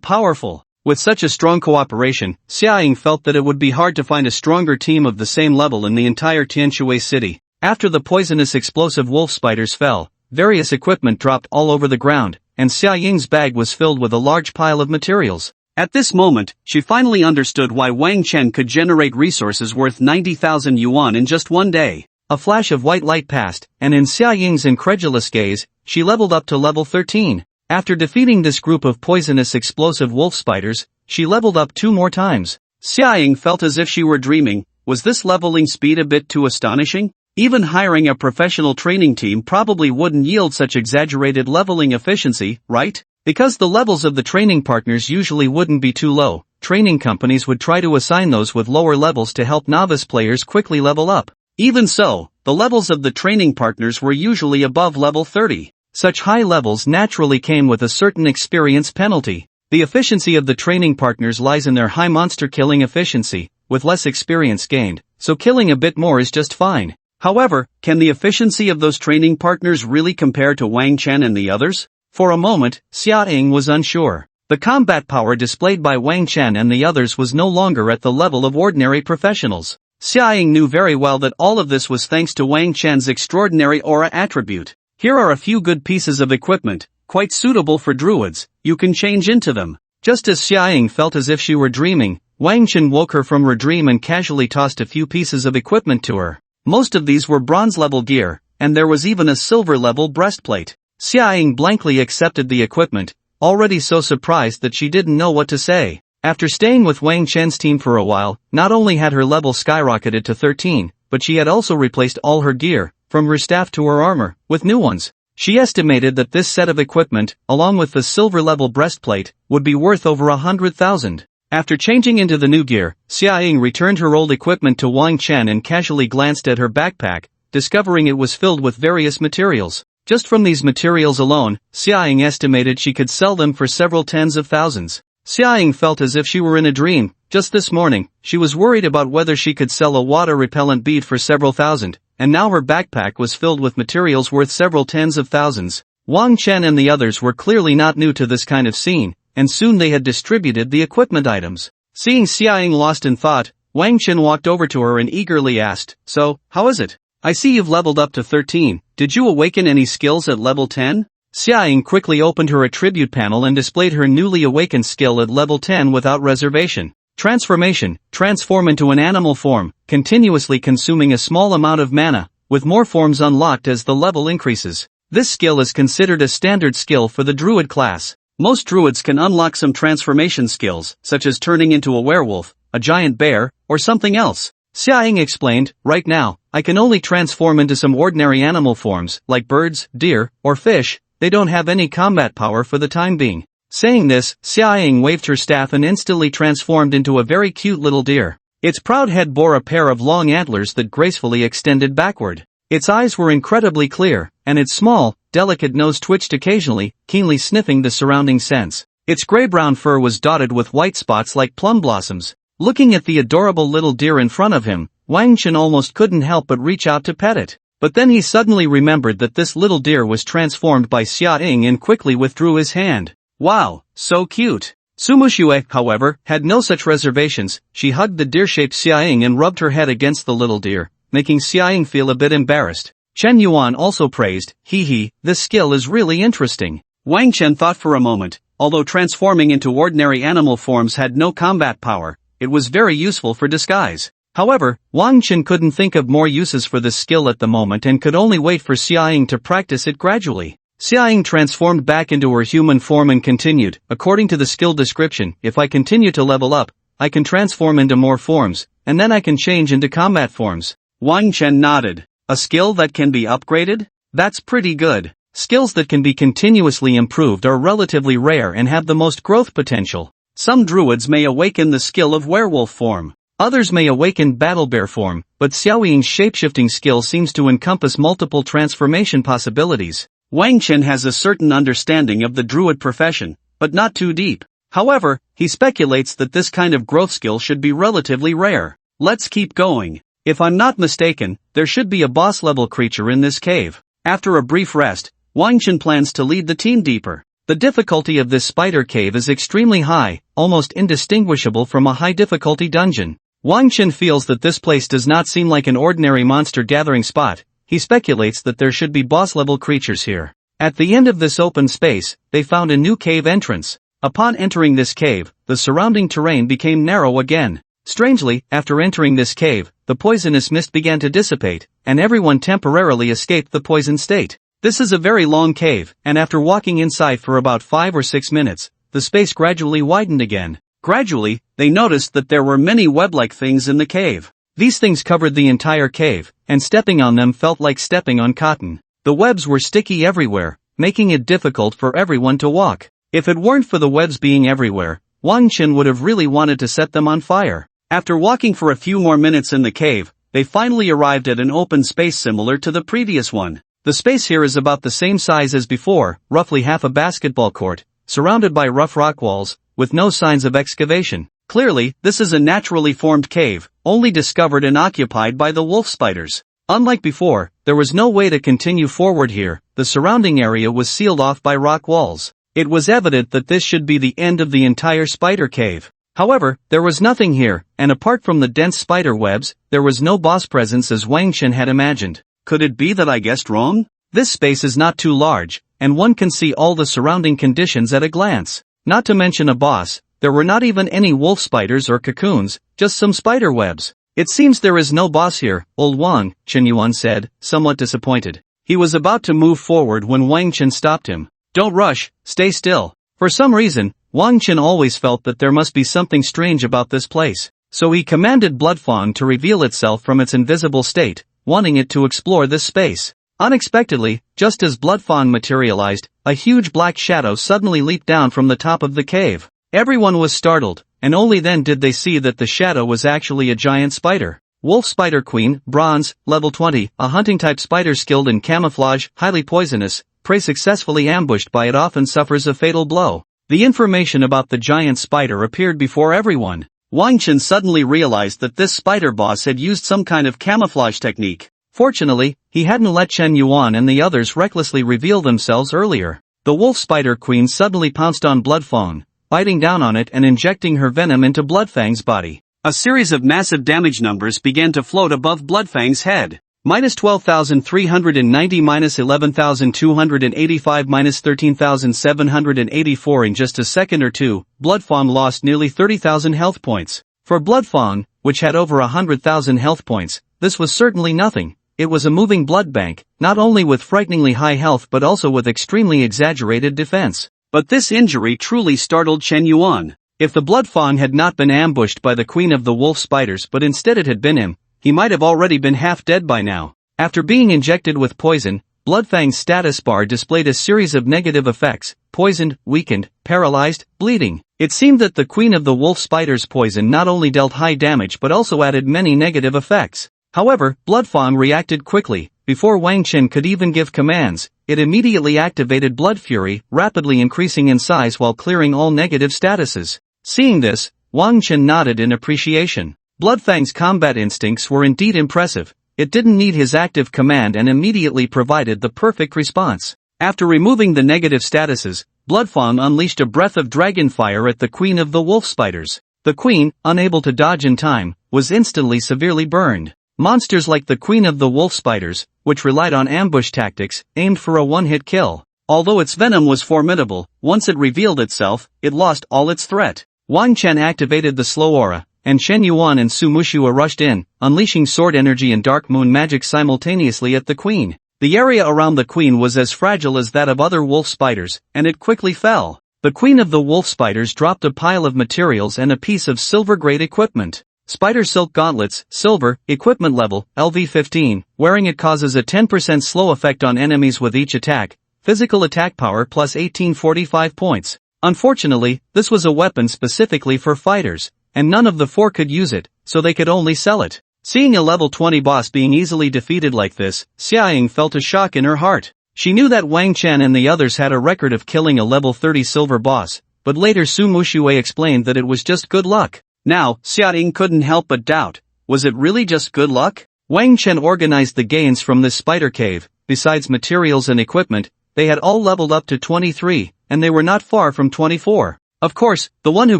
powerful. With such a strong cooperation, Xia Ying felt that it would be hard to find a stronger team of the same level in the entire Tianshui city. After the poisonous explosive wolf spiders fell, various equipment dropped all over the ground, and Xia Ying's bag was filled with a large pile of materials. At this moment, she finally understood why Wang Chen could generate resources worth 90,000 yuan in just one day. A flash of white light passed, and in Xia Ying's incredulous gaze, she leveled up to level 13. After defeating this group of poisonous explosive wolf spiders, she leveled up 2 more times. Xia Ying felt as if she were dreaming. Was this leveling speed a bit too astonishing? Even hiring a professional training team probably wouldn't yield such exaggerated leveling efficiency, right? Because the levels of the training partners usually wouldn't be too low, training companies would try to assign those with lower levels to help novice players quickly level up. Even so, the levels of the training partners were usually above level 30. Such high levels naturally came with a certain experience penalty. The efficiency of the training partners lies in their high monster killing efficiency, with less experience gained, so killing a bit more is just fine. However, can the efficiency of those training partners really compare to Wang Chen and the others? For a moment, Xia Ying was unsure. The combat power displayed by Wang Chen and the others was no longer at the level of ordinary professionals. Xia Ying knew very well that all of this was thanks to Wang Chen's extraordinary aura attribute. Here are a few good pieces of equipment, quite suitable for druids. You can change into them. Just as Xia Ying felt as if she were dreaming, Wang Chen woke her from her dream and casually tossed a few pieces of equipment to her. Most of these were bronze-level gear, and there was even a silver-level breastplate. Xiaoying blankly accepted the equipment, already so surprised that she didn't know what to say. After staying with Wang Chen's team for a while, not only had her level skyrocketed to 13, but she had also replaced all her gear, from her staff to her armor, with new ones. She estimated that this set of equipment, along with the silver-level breastplate, would be worth over 100,000. After changing into the new gear, Xiaoying returned her old equipment to Wang Chen and casually glanced at her backpack, discovering it was filled with various materials. Just from these materials alone, Xiaoying estimated she could sell them for several tens of thousands. Xiaoying felt as if she were in a dream. Just this morning, she was worried about whether she could sell a water-repellent bead for several thousand, and now her backpack was filled with materials worth several tens of thousands. Wang Chen and the others were clearly not new to this kind of scene, and soon they had distributed the equipment items. Seeing Xiaoying lost in thought, Wang Chen walked over to her and eagerly asked, "So, how is it? I see you've leveled up to 13, did you awaken any skills at level 10? Xiaoying quickly opened her attribute panel and displayed her newly awakened skill at level 10 without reservation. Transformation, transform into an animal form, continuously consuming a small amount of mana, with more forms unlocked as the level increases. This skill is considered a standard skill for the druid class. Most druids can unlock some transformation skills, such as turning into a werewolf, a giant bear, or something else. Xiaoying explained, right now, I can only transform into some ordinary animal forms, like birds, deer, or fish. They don't have any combat power for the time being. Saying this, Xiaoying waved her staff and instantly transformed into a very cute little deer. Its proud head bore a pair of long antlers that gracefully extended backward. Its eyes were incredibly clear, and its small, delicate nose twitched occasionally, keenly sniffing the surrounding scents. Its gray-brown fur was dotted with white spots like plum blossoms. Looking at the adorable little deer in front of him, Wang Chen almost couldn't help but reach out to pet it. But then he suddenly remembered that this little deer was transformed by Xiaoying and quickly withdrew his hand. Wow, so cute. Sumushue, however, had no such reservations. She hugged the deer-shaped Xiaoying and rubbed her head against the little deer, making Xiaoying feel a bit embarrassed. Chen Yuan also praised, "Hee, this skill is really interesting." Wang Chen thought for a moment. Although transforming into ordinary animal forms had no combat power, it was very useful for disguise. However, Wang Chen couldn't think of more uses for this skill at the moment and could only wait for Xiaoying to practice it gradually. Xiaoying transformed back into her human form and continued, according to the skill description, if I continue to level up, I can transform into more forms, and then I can change into combat forms. Wang Chen nodded. A skill that can be upgraded? That's pretty good. Skills that can be continuously improved are relatively rare and have the most growth potential. Some druids may awaken the skill of werewolf form. Others may awaken battle bear form, but Xiaoying's shapeshifting skill seems to encompass multiple transformation possibilities. Wang Chen has a certain understanding of the druid profession, but not too deep. However, he speculates that this kind of growth skill should be relatively rare. Let's keep going. If I'm not mistaken, there should be a boss-level creature in this cave. After a brief rest, Wang Chen plans to lead the team deeper. The difficulty of this spider cave is extremely high, almost indistinguishable from a high-difficulty dungeon. Wang Chen feels that this place does not seem like an ordinary monster gathering spot. He speculates that there should be boss-level creatures here. At the end of this open space, they found a new cave entrance. Upon entering this cave, the surrounding terrain became narrow again. Strangely, after entering this cave, the poisonous mist began to dissipate, and everyone temporarily escaped the poison state. This is a very long cave, and after walking inside for about 5 or 6 minutes, the space gradually widened again. Gradually, they noticed that there were many web-like things in the cave. These things covered the entire cave, and stepping on them felt like stepping on cotton. The webs were sticky everywhere, making it difficult for everyone to walk. If it weren't for the webs being everywhere, Wang Chen would have really wanted to set them on fire. After walking for a few more minutes in the cave, they finally arrived at an open space similar to the previous one. The space here is about the same size as before, roughly half a basketball court, surrounded by rough rock walls, with no signs of excavation. Clearly, this is a naturally formed cave, only discovered and occupied by the wolf spiders. Unlike before, there was no way to continue forward here. The surrounding area was sealed off by rock walls. It was evident that this should be the end of the entire spider cave. However, there was nothing here, and apart from the dense spider webs, there was no boss presence as Wang Chen had imagined. Could it be that I guessed wrong? This space is not too large, and one can see all the surrounding conditions at a glance. Not to mention a boss, there were not even any wolf spiders or cocoons, just some spider webs. It seems there is no boss here, old Wang, Chen Yuan said, somewhat disappointed. He was about to move forward when Wang Chen stopped him. Don't rush, stay still. For some reason, Wang Chen always felt that there must be something strange about this place, so he commanded Bloodfawn to reveal itself from its invisible state, wanting it to explore this space. Unexpectedly, just as Bloodfawn materialized, a huge black shadow suddenly leaped down from the top of the cave. Everyone was startled, and only then did they see that the shadow was actually a giant spider. Wolf Spider Queen, Bronze, level 20, a hunting-type spider skilled in camouflage, highly poisonous, prey successfully ambushed by it often suffers a fatal blow. The information about the giant spider appeared before everyone. Wang Chen suddenly realized that this spider boss had used some kind of camouflage technique. Fortunately, he hadn't let Chen Yuan and the others recklessly reveal themselves earlier. The Wolf Spider Queen suddenly pounced on Bloodfawn, biting down on it and injecting her venom into Bloodfang's body. A series of massive damage numbers began to float above Bloodfang's head. Minus 12,390, minus 11,285, minus 13,784 in just a second or two, Bloodfawn lost nearly 30,000 health points. For Bloodfawn, which had over 100,000 health points, this was certainly nothing. It was a moving blood bank, not only with frighteningly high health but also with extremely exaggerated defense. But this injury truly startled Chen Yuan. If the Bloodfawn had not been ambushed by the Queen of the Wolf Spiders but instead it had been him, he might have already been half dead by now. After being injected with poison, Bloodfang's status bar displayed a series of negative effects: poisoned, weakened, paralyzed, bleeding. It seemed that the Queen of the Wolf Spiders' poison not only dealt high damage but also added many negative effects. However, Bloodfawn reacted quickly. Before Wang Chen could even give commands, it immediately activated Blood Fury, rapidly increasing in size while clearing all negative statuses. Seeing this, Wang Chen nodded in appreciation. Bloodfang's combat instincts were indeed impressive. It didn't need his active command and immediately provided the perfect response. After removing the negative statuses, Bloodfawn unleashed a breath of dragon fire at the Queen of the Wolf Spiders. The Queen, unable to dodge in time, was instantly severely burned. Monsters like the Queen of the Wolf Spiders, which relied on ambush tactics, aimed for a one-hit kill. Although its venom was formidable, once it revealed itself, it lost all its threat. Wang Chen activated the slow aura, and Chen Yuan and Su Mushua rushed in, unleashing sword energy and dark moon magic simultaneously at the Queen. The area around the Queen was as fragile as that of other wolf spiders, and it quickly fell. The Queen of the Wolf Spiders dropped a pile of materials and a piece of silver-grade equipment. Spider Silk Gauntlets, Silver, Equipment Level, LV15, wearing it causes a 10% slow effect on enemies with each attack, physical attack power plus 1845 points. Unfortunately, this was a weapon specifically for fighters, and none of the four could use it, so they could only sell it. Seeing a level 20 boss being easily defeated like this, Xiaoying felt a shock in her heart. She knew that Wang Chen and the others had a record of killing a level 30 silver boss, but later Su Mushue explained that it was just good luck. Now, Xiaoying couldn't help but doubt, was it really just good luck? Wang Chen organized the gains from this spider cave. Besides materials and equipment, they had all leveled up to 23, and they were not far from 24. Of course, the one who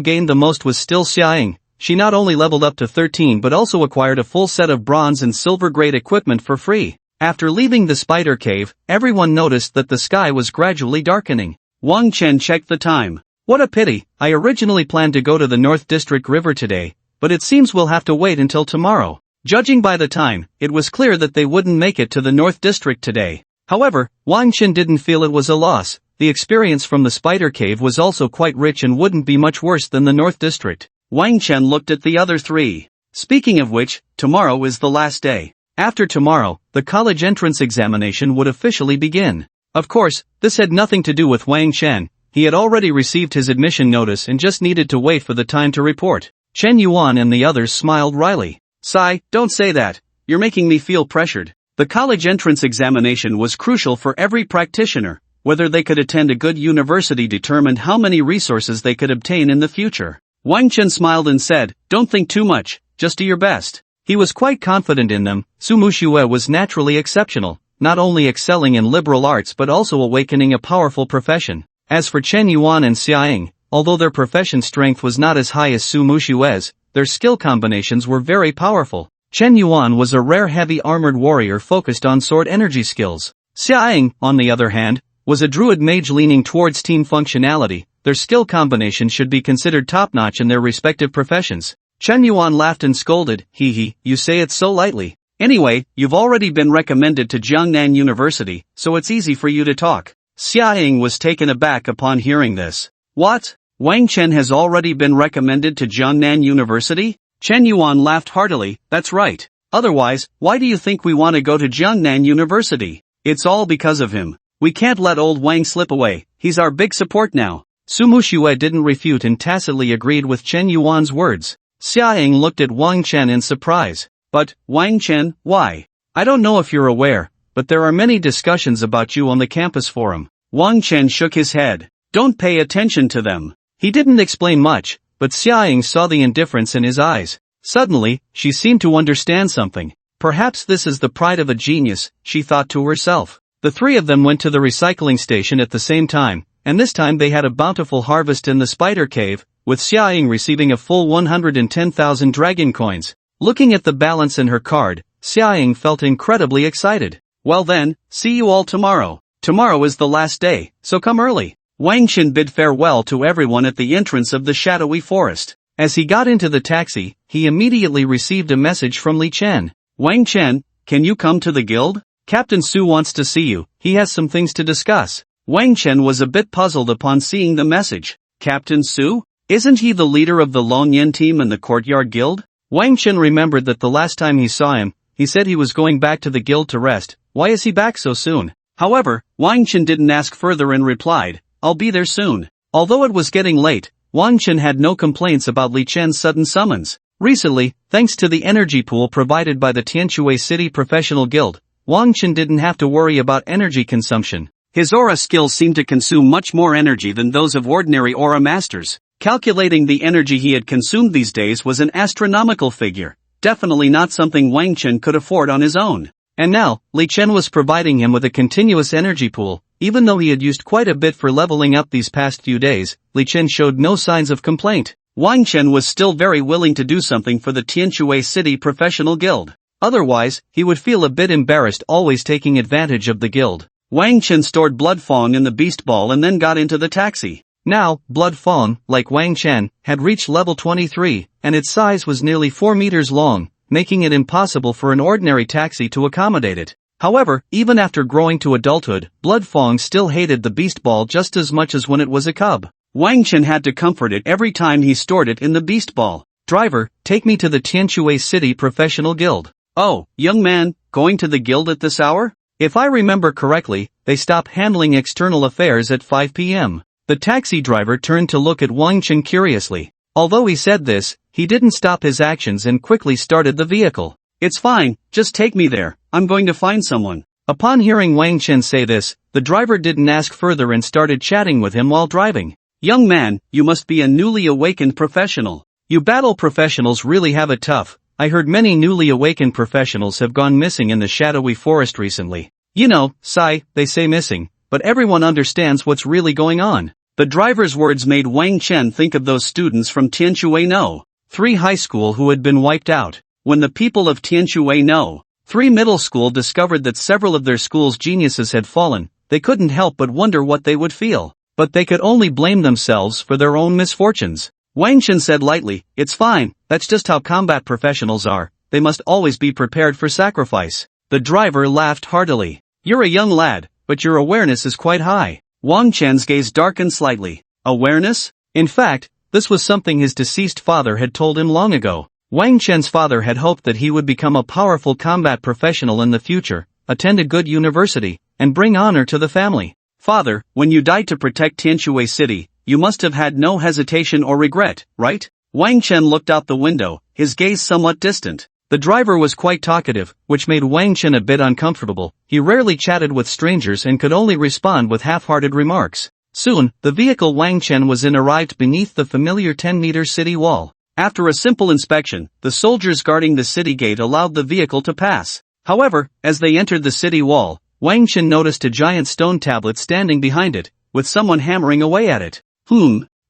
gained the most was still Xiaoying. She not only leveled up to 13 but also acquired a full set of bronze and silver-grade equipment for free. After leaving the spider cave, everyone noticed that the sky was gradually darkening. Wang Chen checked the time. What a pity, I originally planned to go to the North District River today, but it seems we'll have to wait until tomorrow. Judging by the time, it was clear that they wouldn't make it to the North District today. However, Wang Chen didn't feel it was a loss. The experience from the spider cave was also quite rich and wouldn't be much worse than the North District. Wang Chen looked at the other three. Speaking of which, tomorrow is the last day. After tomorrow, the college entrance examination would officially begin. Of course, this had nothing to do with Wang Chen. He had already received his admission notice and just needed to wait for the time to report. Chen Yuan and the others smiled wryly. Sai, don't say that. You're making me feel pressured. The college entrance examination was crucial for every practitioner. Whether they could attend a good university determined how many resources they could obtain in the future. Wang Chen smiled and said, don't think too much, just do your best. He was quite confident in them. Su Mushue was naturally exceptional, not only excelling in liberal arts but also awakening a powerful profession. As for Chen Yuan and Xiaoying, although their profession strength was not as high as Su Mushue's, their skill combinations were very powerful. Chen Yuan was a rare heavy armored warrior focused on sword energy skills. Xiaoying, on the other hand, was a druid mage leaning towards team functionality. Their skill combination should be considered top-notch in their respective professions. Chen Yuan laughed and scolded, "Hee hee, you say it so lightly. Anyway, you've already been recommended to Jiangnan University, so it's easy for you to talk." Xia Ying was taken aback upon hearing this. What? Wang Chen has already been recommended to Jiangnan University? Chen Yuan laughed heartily, "That's right. Otherwise, why do you think we want to go to Jiangnan University? It's all because of him. We can't let old Wang slip away, he's our big support now." Su Muxue didn't refute and tacitly agreed with Chen Yuan's words. Xia Ying looked at Wang Chen in surprise. "But, Wang Chen, why? I don't know if you're aware, but there are many discussions about you on the campus forum." Wang Chen shook his head. "Don't pay attention to them." He didn't explain much, but Xia Ying saw the indifference in his eyes. Suddenly, she seemed to understand something. Perhaps this is the pride of a genius, she thought to herself. The three of them went to the recycling station at the same time, and this time they had a bountiful harvest in the spider cave, with Xia Ying receiving a full 110,000 dragon coins. Looking at the balance in her card, Xia Ying felt incredibly excited. "Well then, see you all tomorrow. Tomorrow is the last day, so come early." Wang Chen bid farewell to everyone at the entrance of the shadowy forest. As he got into the taxi, he immediately received a message from Li Chen. "Wang Chen, can you come to the guild? Captain Su wants to see you, he has some things to discuss." Wang Chen was a bit puzzled upon seeing the message. Captain Su? Isn't he the leader of the Longyan team in the Courtyard Guild? Wang Chen remembered that the last time he saw him, he said he was going back to the guild to rest. Why is he back so soon? However, Wang Chen didn't ask further and replied, "I'll be there soon." Although it was getting late, Wang Chen had no complaints about Li Chen's sudden summons. Recently, thanks to the energy pool provided by the Tianshui City Professional Guild, Wang Chen didn't have to worry about energy consumption. His aura skills seemed to consume much more energy than those of ordinary aura masters. Calculating the energy he had consumed these days was an astronomical figure, definitely not something Wang Chen could afford on his own. And now, Li Chen was providing him with a continuous energy pool. Even though he had used quite a bit for leveling up these past few days, Li Chen showed no signs of complaint. Wang Chen was still very willing to do something for the Tianshui City Professional Guild. Otherwise, he would feel a bit embarrassed always taking advantage of the guild. Wang Chen stored Blood Fong in the beast ball and then got into the taxi. Now, Blood Fong, like Wang Chen, had reached level 23, and its size was nearly 4 meters long, making it impossible for an ordinary taxi to accommodate it. However, even after growing to adulthood, Blood Fong still hated the beast ball just as much as when it was a cub. Wang Chen had to comfort it every time he stored it in the beast ball. "Driver, take me to the Tianshui City Professional Guild." "Oh, young man, going to the guild at this hour?" If I remember correctly, they stop handling external affairs at 5 p.m. The taxi driver turned to look at Wang Chen curiously. Although he said this, he didn't stop his actions and quickly started the vehicle. "It's fine, just take me there, I'm going to find someone." Upon hearing Wang Chen say this, the driver didn't ask further and started chatting with him while driving. "Young man, you must be a newly awakened professional. You battle professionals really have it tough. I heard many newly awakened professionals have gone missing in the shadowy forest recently. You know, Sai, they say missing, but everyone understands what's really going on." The driver's words made Wang Chen think of those students from Tianshui No. 3 high school who had been wiped out. When the people of Tianshui No. 3 middle school discovered that several of their school's geniuses had fallen, they couldn't help but wonder what they would feel. But they could only blame themselves for their own misfortunes. Wang Chen said lightly, "It's fine, that's just how combat professionals are, they must always be prepared for sacrifice." The driver laughed heartily. "You're a young lad, but your awareness is quite high." Wang Chen's gaze darkened slightly. Awareness? In fact, this was something his deceased father had told him long ago. Wang Chen's father had hoped that he would become a powerful combat professional in the future, attend a good university, and bring honor to the family. "Father, when you died to protect Tianshui City, you must have had no hesitation or regret, right?" Wang Chen looked out the window, his gaze somewhat distant. The driver was quite talkative, which made Wang Chen a bit uncomfortable. He rarely chatted with strangers and could only respond with half-hearted remarks. Soon, the vehicle Wang Chen was in arrived beneath the familiar 10-meter city wall. After a simple inspection, the soldiers guarding the city gate allowed the vehicle to pass. However, as they entered the city wall, Wang Chen noticed a giant stone tablet standing behind it, with someone hammering away at it.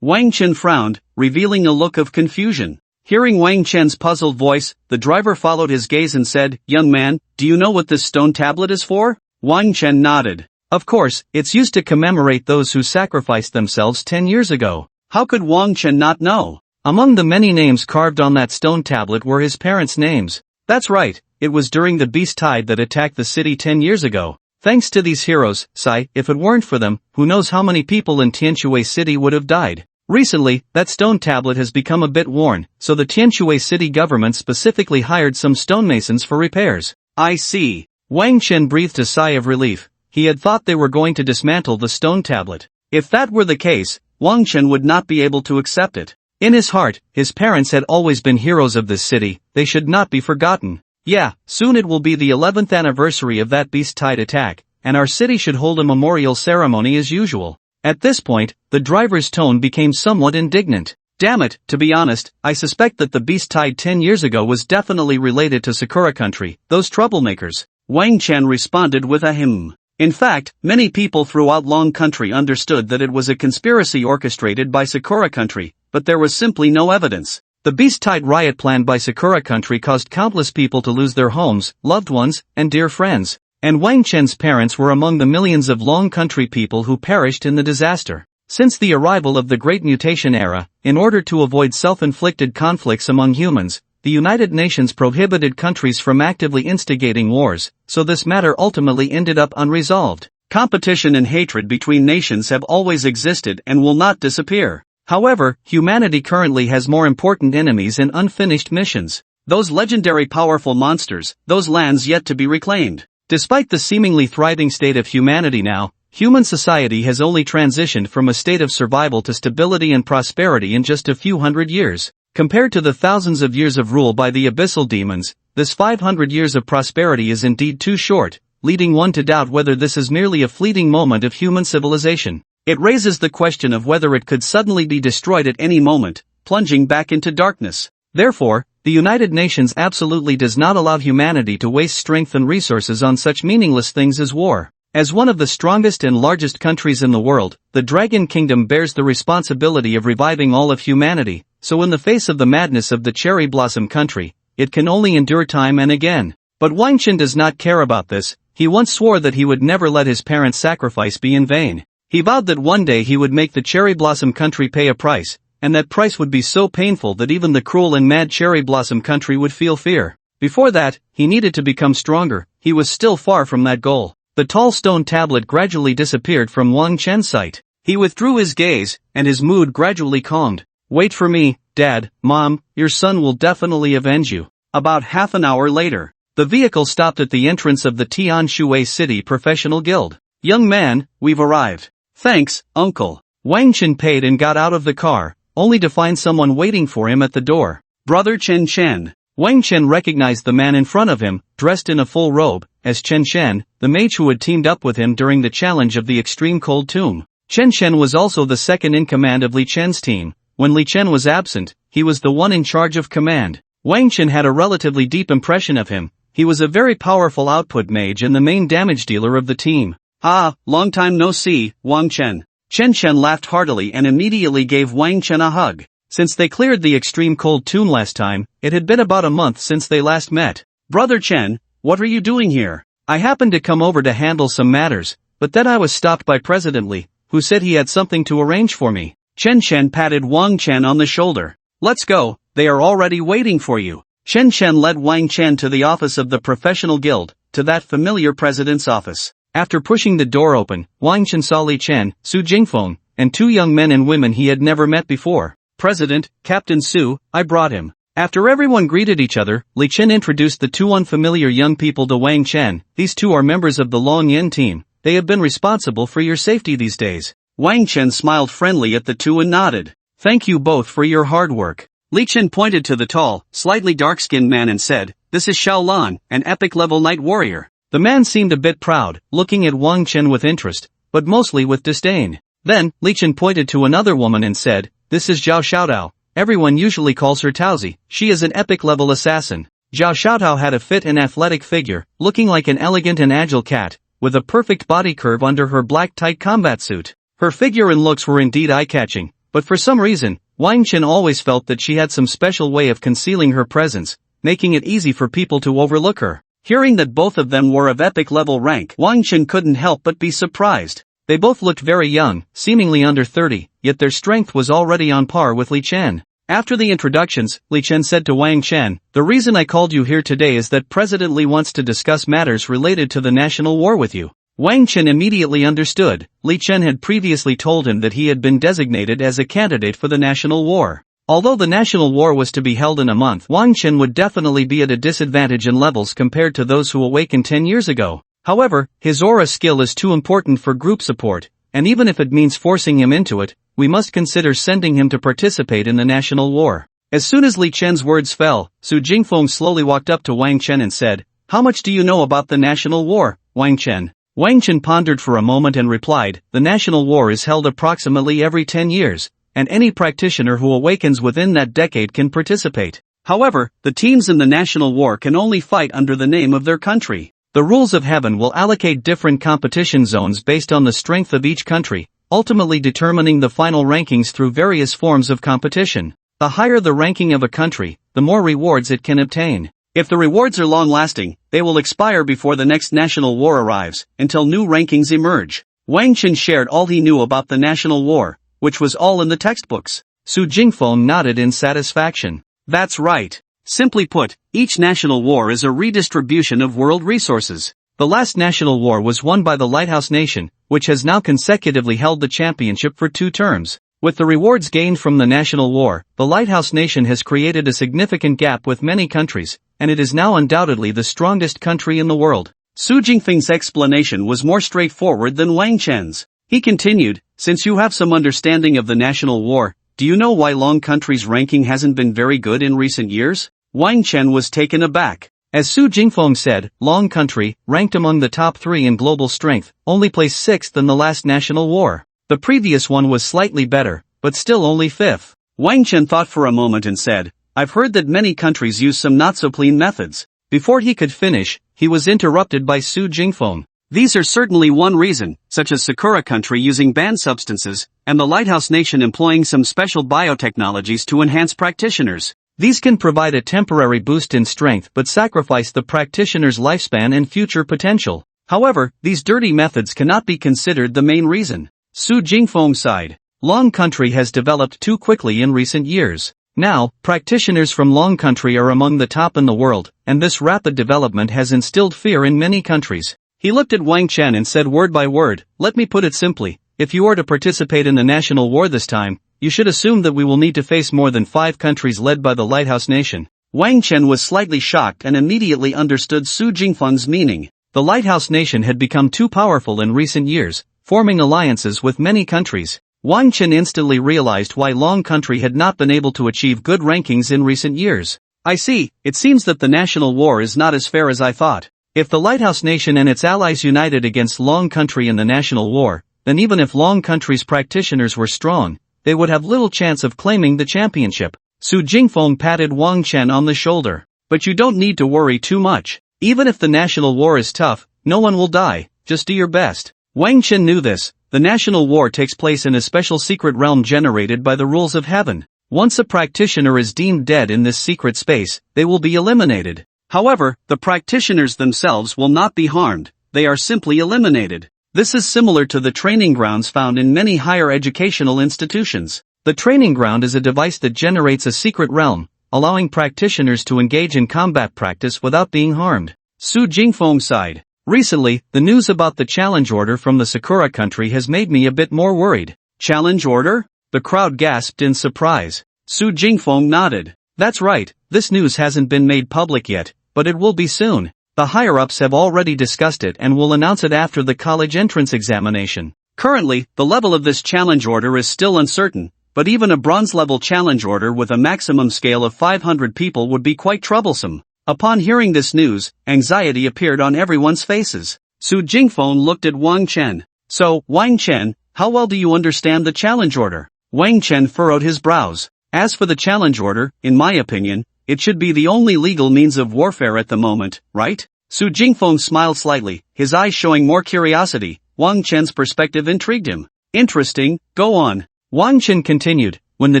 Wang Chen frowned, revealing a look of confusion. Hearing Wang Chen's puzzled voice, the driver followed his gaze and said, "Young man, do you know what this stone tablet is for?" Wang Chen nodded. "Of course, it's used to commemorate those who sacrificed themselves 10 years ago." How could Wang Chen not know? Among the many names carved on that stone tablet were his parents' names. That's right, it was during the beast tide that attacked the city 10 years ago. Thanks to these heroes, if it weren't for them, who knows how many people in Tianshui City would have died. Recently, that stone tablet has become a bit worn, so the Tianshui City government specifically hired some stonemasons for repairs. I see. Wang Chen breathed a sigh of relief. He had thought they were going to dismantle the stone tablet. If that were the case, Wang Chen would not be able to accept it. In his heart, his parents had always been heroes of this city, they should not be forgotten. Yeah, soon it will be the 11th anniversary of that beast tide attack, and our city should hold a memorial ceremony as usual. At this point, the driver's tone became somewhat indignant. Damn it, to be honest, I suspect that the beast tide 10 years ago was definitely related to Sakura country, those troublemakers. Wang Chen responded with a hymn. In fact, many people throughout Long Country understood that it was a conspiracy orchestrated by Sakura country, but there was simply no evidence. The beast tide riot planned by Sakura country caused countless people to lose their homes, loved ones, and dear friends. And Wang Chen's parents were among the millions of Long Country people who perished in the disaster. Since the arrival of the Great Mutation era, in order to avoid self-inflicted conflicts among humans, the United Nations prohibited countries from actively instigating wars, so this matter ultimately ended up unresolved. Competition and hatred between nations have always existed and will not disappear. However, humanity currently has more important enemies and unfinished missions. Those legendary powerful monsters, those lands yet to be reclaimed. Despite the seemingly thriving state of humanity now, human society has only transitioned from a state of survival to stability and prosperity in just a few hundred years. Compared to the thousands of years of rule by the abyssal demons, this 500 years of prosperity is indeed too short, leading one to doubt whether this is merely a fleeting moment of human civilization. It raises the question of whether it could suddenly be destroyed at any moment, plunging back into darkness. Therefore, the United Nations absolutely does not allow humanity to waste strength and resources on such meaningless things as war. As one of the strongest and largest countries in the world, the Dragon Kingdom bears the responsibility of reviving all of humanity, so in the face of the madness of the Cherry Blossom country, it can only endure time and again. But Wang Chen does not care about this. He once swore that he would never let his parents' sacrifice be in vain. He vowed that one day he would make the Cherry Blossom country pay a price, and that price would be so painful that even the cruel and mad Cherry Blossom country would feel fear. Before that, he needed to become stronger. He was still far from that goal. The tall stone tablet gradually disappeared from Wang Chen's sight. He withdrew his gaze, and his mood gradually calmed. Wait for me, Dad, Mom, your son will definitely avenge you. About half an hour later, the vehicle stopped at the entrance of the Tianshui City Professional Guild. Young man, we've arrived. Thanks, Uncle. Wang Chen paid and got out of the car, only to find someone waiting for him at the door. Brother Chen Chen. Wang Chen recognized the man in front of him, dressed in a full robe, as Chen Shen, the mage who had teamed up with him during the challenge of the extreme cold tomb. Chen Shen was also the second in command of Li Chen's team. When Li Chen was absent, he was the one in charge of command. Wang Chen had a relatively deep impression of him. He was a very powerful output mage and the main damage dealer of the team. Ah, long time no see, Wang Chen. Chen Shen laughed heartily and immediately gave Wang Chen a hug. Since they cleared the extreme cold tomb last time, it had been about a month since they last met. Brother Chen, what are you doing here? I happened to come over to handle some matters, but then I was stopped by President Li, who said he had something to arrange for me. Chen Shen patted Wang Chen on the shoulder. Let's go, they are already waiting for you. Chen Shen led Wang Chen to the office of the professional guild, to that familiar president's office. After pushing the door open, Wang Chen saw Li Chen, Su Jingfeng, and two young men and women he had never met before. President, Captain Su, I brought him. After everyone greeted each other, Li Chen introduced the two unfamiliar young people to Wang Chen. These two are members of the Long Yin team. They have been responsible for your safety these days. Wang Chen smiled friendly at the two and nodded. Thank you both for your hard work. Li Chen pointed to the tall, slightly dark-skinned man and said, This is Xiao Lan, an epic-level night warrior. The man seemed a bit proud, looking at Wang Chen with interest, but mostly with disdain. Then, Li Chen pointed to another woman and said, This is Zhao Xiaotao. Everyone usually calls her Taozi. She is an epic-level assassin. Zhao Xiaotao had a fit and athletic figure, looking like an elegant and agile cat, with a perfect body curve under her black tight combat suit. Her figure and looks were indeed eye-catching, but for some reason, Wang Chen always felt that she had some special way of concealing her presence, making it easy for people to overlook her. Hearing that both of them were of epic-level rank, Wang Chen couldn't help but be surprised. They both looked very young, seemingly under 30, yet their strength was already on par with Li Chen. After the introductions, Li Chen said to Wang Chen, "The reason I called you here today is that President Li wants to discuss matters related to the national war with you." Wang Chen immediately understood. Li Chen had previously told him that he had been designated as a candidate for the national war. Although the national war was to be held in a month, Wang Chen would definitely be at a disadvantage in levels compared to those who awakened 10 years ago. However, his aura skill is too important for group support, and even if it means forcing him into it, we must consider sending him to participate in the national war. As soon as Li Chen's words fell, Su Jingfeng slowly walked up to Wang Chen and said, "How much do you know about the national war, Wang Chen?" Wang Chen pondered for a moment and replied, "The national war is held approximately every 10 years, and any practitioner who awakens within that decade can participate. However, the teams in the national war can only fight under the name of their country. The rules of heaven will allocate different competition zones based on the strength of each country, ultimately determining the final rankings through various forms of competition. The higher the ranking of a country, the more rewards it can obtain. If the rewards are long-lasting, they will expire before the next national war arrives, until new rankings emerge." Wang Chen shared all he knew about the national war, which was all in the textbooks. Su Jingfeng nodded in satisfaction. "That's right. Simply put, each national war is a redistribution of world resources. The last national war was won by the Lighthouse Nation, which has now consecutively held the championship for 2 terms. With the rewards gained from the national war, the Lighthouse Nation has created a significant gap with many countries, and it is now undoubtedly the strongest country in the world." Su Jingfeng's explanation was more straightforward than Wang Chen's. He continued, "Since you have some understanding of the national war, do you know why Long Country's ranking hasn't been very good in recent years?" Wang Chen was taken aback. As Su Jingfeng said, Long Country, ranked among the top 3 in global strength, only placed 6th in the last national war. The previous one was slightly better, but still only 5th. Wang Chen thought for a moment and said, "I've heard that many countries use some not-so-clean methods." Before he could finish, he was interrupted by Su Jingfeng. "These are certainly one reason, such as Sakura country using banned substances, and the Lighthouse Nation employing some special biotechnologies to enhance practitioners. These can provide a temporary boost in strength but sacrifice the practitioner's lifespan and future potential. However, these dirty methods cannot be considered the main reason." Su Jingfeng sighed. Long Country has developed too quickly in recent years. Now, practitioners from Long Country are among the top in the world, and this rapid development has instilled fear in many countries. He looked at Wang Chen and said word by word, "Let me put it simply, if you are to participate in the national war this time, you should assume that we will need to face more than 5 countries led by the Lighthouse Nation." Wang Chen was slightly shocked and immediately understood Su Jingfeng's meaning. The Lighthouse Nation had become too powerful in recent years, forming alliances with many countries. Wang Chen instantly realized why Long Country had not been able to achieve good rankings in recent years. "I see, it seems that the national war is not as fair as I thought. If the Lighthouse Nation and its allies united against Long Country in the national war, then even if Long Country's practitioners were strong, they would have little chance of claiming the championship." Su Jingfeng patted Wang Chen on the shoulder. "But you don't need to worry too much. Even if the national war is tough, no one will die, just do your best." Wang Chen knew this. The national war takes place in a special secret realm generated by the rules of heaven. Once a practitioner is deemed dead in this secret space, they will be eliminated. However, the practitioners themselves will not be harmed, they are simply eliminated. This is similar to the training grounds found in many higher educational institutions. The training ground is a device that generates a secret realm, allowing practitioners to engage in combat practice without being harmed. Su Jingfeng sighed. "Recently, the news about the challenge order from the Sakura country has made me a bit more worried." "Challenge order?" The crowd gasped in surprise. Su Jingfeng nodded. "That's right, this news hasn't been made public yet, but it will be soon. The higher-ups have already discussed it and will announce it after the college entrance examination. Currently, the level of this challenge order is still uncertain, but even a bronze-level challenge order with a maximum scale of 500 people would be quite troublesome." Upon hearing this news, anxiety appeared on everyone's faces. Su Jingfeng looked at Wang Chen. "So, Wang Chen, how well do you understand the challenge order?" Wang Chen furrowed his brows. "As for the challenge order, in my opinion, it should be the only legal means of warfare at the moment, right?" Su Jingfeng smiled slightly, his eyes showing more curiosity. Wang Chen's perspective intrigued him. "Interesting, go on." Wang Chen continued, "When the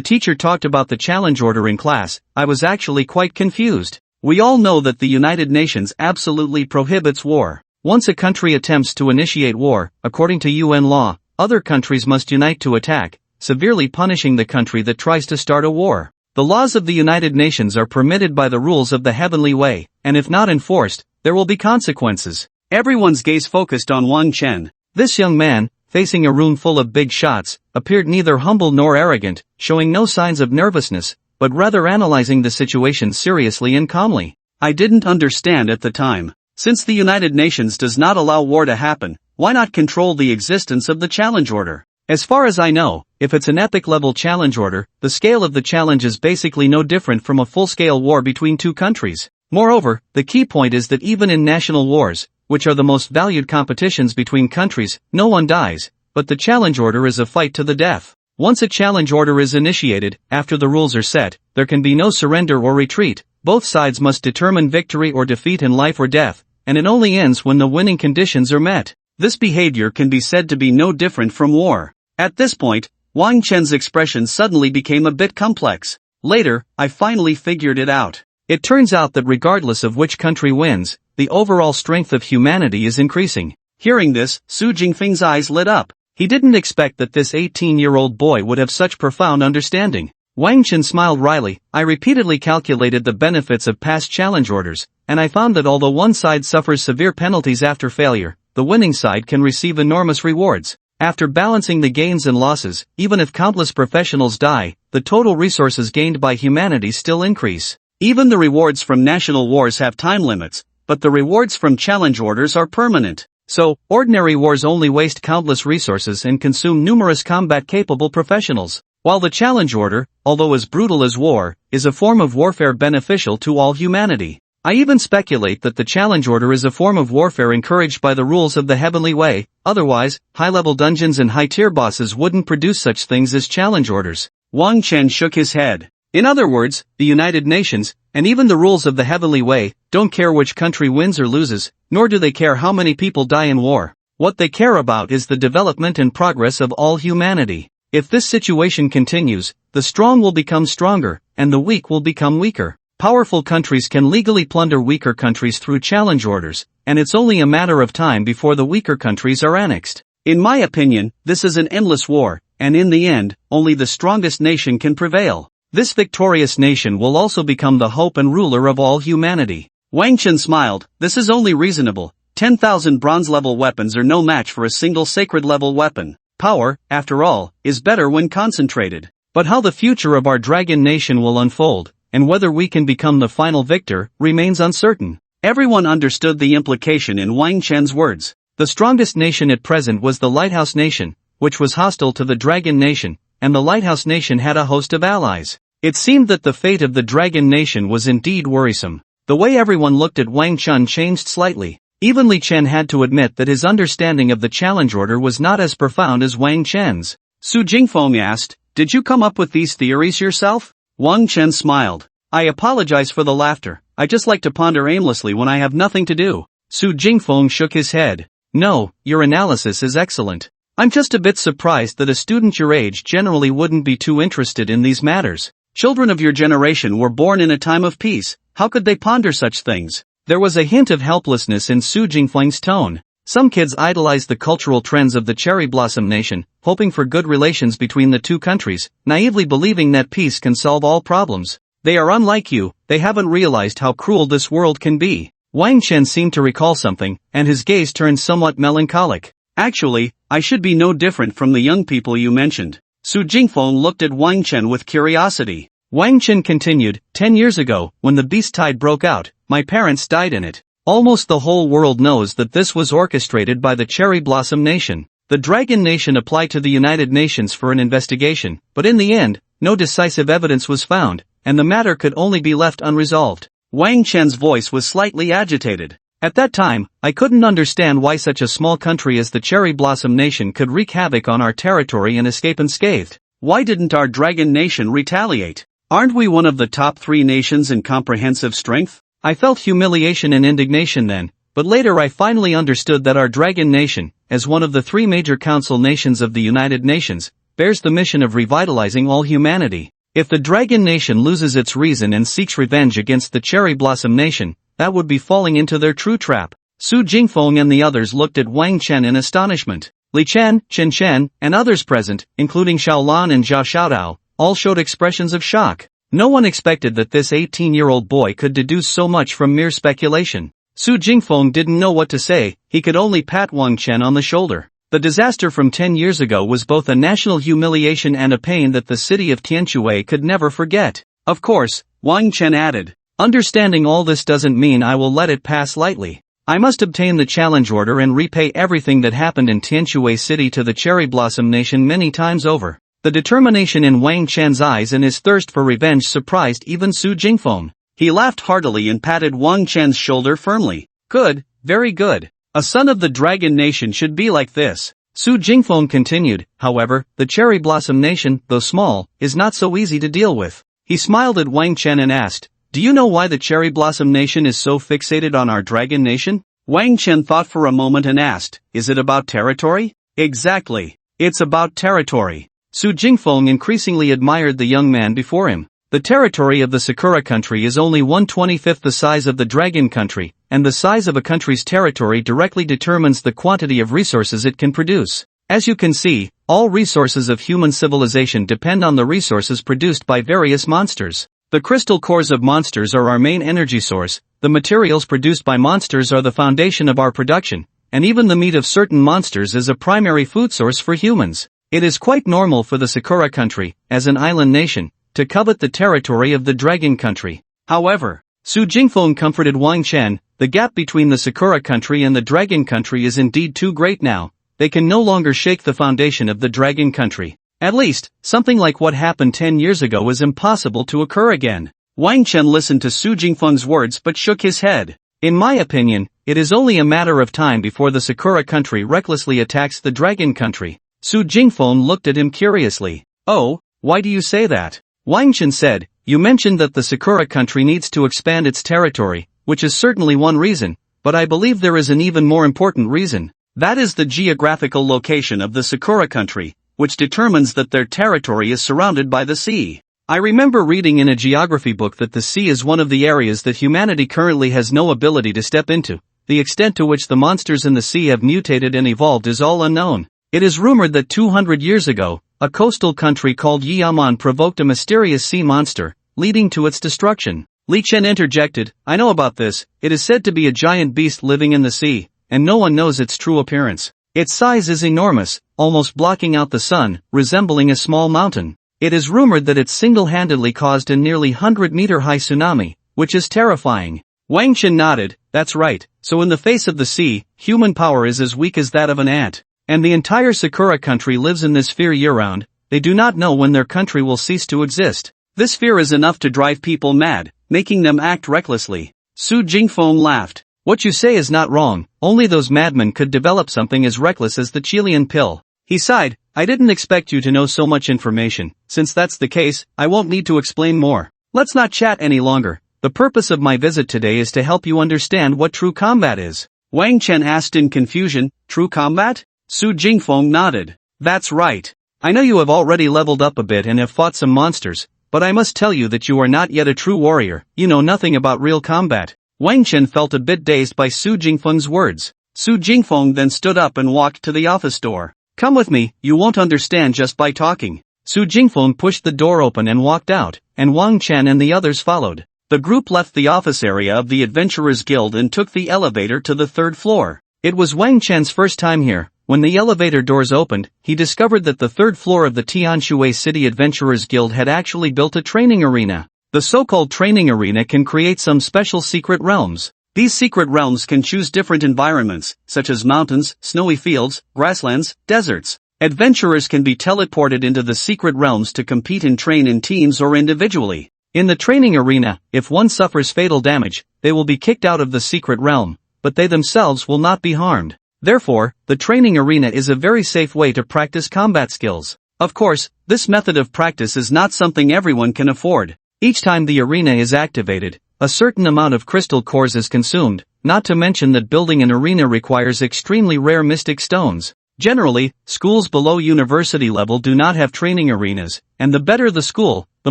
teacher talked about the challenge order in class, I was actually quite confused. We all know that the United Nations absolutely prohibits war. Once a country attempts to initiate war, according to UN law, other countries must unite to attack, severely punishing the country that tries to start a war. The laws of the United Nations are permitted by the rules of the heavenly way, and if not enforced, there will be consequences. Everyone's gaze focused on Wang Chen. This young man, facing a room full of big shots, appeared neither humble nor arrogant, showing no signs of nervousness, but rather analyzing the situation seriously and calmly. I didn't understand at the time. Since the United Nations does not allow war to happen, why not control the existence of the challenge order? As far as I know, if it's an epic-level challenge order, the scale of the challenge is basically no different from a full-scale war between two countries. Moreover, the key point is that even in national wars, which are the most valued competitions between countries, no one dies, but the challenge order is a fight to the death. Once a challenge order is initiated, after the rules are set, there can be no surrender or retreat. Both sides must determine victory or defeat in life or death, and it only ends when the winning conditions are met. This behavior can be said to be no different from war. At this point, Wang Chen's expression suddenly became a bit complex. Later, I finally figured it out. It turns out that regardless of which country wins, the overall strength of humanity is increasing. Hearing this, Su Jingfeng's eyes lit up. He didn't expect that this 18-year-old boy would have such profound understanding. Wang Chen smiled wryly. I repeatedly calculated the benefits of past challenge orders, and I found that although one side suffers severe penalties after failure, the winning side can receive enormous rewards. After balancing the gains and losses, even if countless professionals die, the total resources gained by humanity still increase. Even the rewards from national wars have time limits, but the rewards from challenge orders are permanent. So, ordinary wars only waste countless resources and consume numerous combat-capable professionals. While the challenge order, although as brutal as war, is a form of warfare beneficial to all humanity. I even speculate that the challenge order is a form of warfare encouraged by the rules of the heavenly way, otherwise, high-level dungeons and high-tier bosses wouldn't produce such things as challenge orders. Wang Chen shook his head. In other words, the United Nations, and even the rules of the heavenly way, don't care which country wins or loses, nor do they care how many people die in war. What they care about is the development and progress of all humanity. If this situation continues, the strong will become stronger, and the weak will become weaker. Powerful countries can legally plunder weaker countries through challenge orders, and it's only a matter of time before the weaker countries are annexed. In my opinion, this is an endless war, and in the end, only the strongest nation can prevail. This victorious nation will also become the hope and ruler of all humanity. Wang Chen smiled. This is only reasonable. 10,000 bronze-level weapons are no match for a single sacred-level weapon. Power, after all, is better when concentrated. But how the future of our dragon nation will unfold, and whether we can become the final victor, remains uncertain. Everyone understood the implication in Wang Chen's words. The strongest nation at present was the Lighthouse Nation, which was hostile to the Dragon Nation, and the Lighthouse Nation had a host of allies. It seemed that the fate of the Dragon Nation was indeed worrisome. The way everyone looked at Wang Chen changed slightly. Even Li Chen had to admit that his understanding of the challenge order was not as profound as Wang Chen's. Su Jingfeng asked, "Did you come up with these theories yourself?" Wang Chen smiled. "I apologize for the laughter. I just like to ponder aimlessly when I have nothing to do." Su Jingfeng shook his head. "No, your analysis is excellent. I'm just a bit surprised that a student your age generally wouldn't be too interested in these matters. Children of your generation were born in a time of peace. How could they ponder such things?" There was a hint of helplessness in Su Jingfeng's tone. Some kids idolize the cultural trends of the cherry blossom nation, hoping for good relations between the two countries, naively believing that peace can solve all problems. They are unlike you, they haven't realized how cruel this world can be. Wang Chen seemed to recall something, and his gaze turned somewhat melancholic. Actually, I should be no different from the young people you mentioned. Su Jingfeng looked at Wang Chen with curiosity. Wang Chen continued, 10 years ago, when the beast tide broke out, my parents died in it. Almost the whole world knows that this was orchestrated by the Cherry Blossom Nation. The Dragon Nation applied to the United Nations for an investigation, but in the end, no decisive evidence was found, and the matter could only be left unresolved. Wang Chen's voice was slightly agitated. At that time, I couldn't understand why such a small country as the Cherry Blossom Nation could wreak havoc on our territory and escape unscathed. Why didn't our Dragon Nation retaliate? Aren't we one of the top 3 nations in comprehensive strength? I felt humiliation and indignation then, but later I finally understood that our Dragon Nation, as one of the 3 major council nations of the United Nations, bears the mission of revitalizing all humanity. If the Dragon Nation loses its reason and seeks revenge against the Cherry Blossom Nation, that would be falling into their true trap. Su Jingfeng and the others looked at Wang Chen in astonishment. Li Chen, Chen Chen, and others present, including Xiaolan and Zhao Xiaodao, all showed expressions of shock. No one expected that this 18-year-old boy could deduce so much from mere speculation. Su Jingfeng didn't know what to say, he could only pat Wang Chen on the shoulder. The disaster from 10 years ago was both a national humiliation and a pain that the city of Tianquay could never forget. Of course, Wang Chen added, understanding all this doesn't mean I will let it pass lightly. I must obtain the challenge order and repay everything that happened in Tianquay City to the Cherry Blossom Nation many times over. The determination in Wang Chen's eyes and his thirst for revenge surprised even Su Jingfeng. He laughed heartily and patted Wang Chen's shoulder firmly. Good, very good. A son of the Dragon Nation should be like this. Su Jingfeng continued, however, the Cherry Blossom Nation, though small, is not so easy to deal with. He smiled at Wang Chen and asked, do you know why the Cherry Blossom Nation is so fixated on our Dragon Nation? Wang Chen thought for a moment and asked, is it about territory? Exactly. It's about territory. Su Jingfeng increasingly admired the young man before him. The territory of the Sakura country is only 1/25 the size of the Dragon country, and the size of a country's territory directly determines the quantity of resources it can produce. As you can see, all resources of human civilization depend on the resources produced by various monsters. The crystal cores of monsters are our main energy source, the materials produced by monsters are the foundation of our production, and even the meat of certain monsters is a primary food source for humans. It is quite normal for the Sakura country, as an island nation, to covet the territory of the Dragon country. However, Su Jingfeng comforted Wang Chen, the gap between the Sakura country and the Dragon country is indeed too great now, they can no longer shake the foundation of the Dragon country. At least, something like what happened 10 years ago is impossible to occur again. Wang Chen listened to Su Jingfeng's words but shook his head. In my opinion, it is only a matter of time before the Sakura country recklessly attacks the Dragon country. Su Jingfeng looked at him curiously. Oh, why do you say that? Wang Chen said, you mentioned that the Sakura country needs to expand its territory, which is certainly one reason, but I believe there is an even more important reason. That is the geographical location of the Sakura country, which determines that their territory is surrounded by the sea. I remember reading in a geography book that the sea is one of the areas that humanity currently has no ability to step into. The extent to which the monsters in the sea have mutated and evolved is all unknown. It is rumored that 200 years ago, a coastal country called Yaman provoked a mysterious sea monster, leading to its destruction. Li Chen interjected, I know about this, it is said to be a giant beast living in the sea, and no one knows its true appearance. Its size is enormous, almost blocking out the sun, resembling a small mountain. It is rumored that it single-handedly caused a nearly 100-meter-high tsunami, which is terrifying. Wang Chen nodded, that's right, so in the face of the sea, human power is as weak as that of an ant. And the entire Sakura country lives in this fear year-round, they do not know when their country will cease to exist. This fear is enough to drive people mad, making them act recklessly. Su Jingfeng laughed. What you say is not wrong, only those madmen could develop something as reckless as the Chilean pill. He sighed, I didn't expect you to know so much information, since that's the case, I won't need to explain more. Let's not chat any longer, the purpose of my visit today is to help you understand what true combat is. Wang Chen asked in confusion, true combat? Su Jingfeng nodded. That's right. I know you have already leveled up a bit and have fought some monsters, but I must tell you that you are not yet a true warrior, you know nothing about real combat. Wang Chen felt a bit dazed by Su Jingfeng's words. Su Jingfeng then stood up and walked to the office door. Come with me, you won't understand just by talking. Su Jingfeng pushed the door open and walked out, and Wang Chen and the others followed. The group left the office area of the Adventurers Guild and took the elevator to the 3rd floor. It was Wang Chen's first time here. When the elevator doors opened, he discovered that the 3rd floor of the Tianshui City Adventurers Guild had actually built a training arena. The so-called training arena can create some special secret realms. These secret realms can choose different environments, such as mountains, snowy fields, grasslands, deserts. Adventurers can be teleported into the secret realms to compete and train in teams or individually. In the training arena, if one suffers fatal damage, they will be kicked out of the secret realm, but they themselves will not be harmed. Therefore, the training arena is a very safe way to practice combat skills. Of course, this method of practice is not something everyone can afford. Each time the arena is activated, a certain amount of crystal cores is consumed, not to mention that building an arena requires extremely rare mystic stones. Generally, schools below university level do not have training arenas, and the better the school, the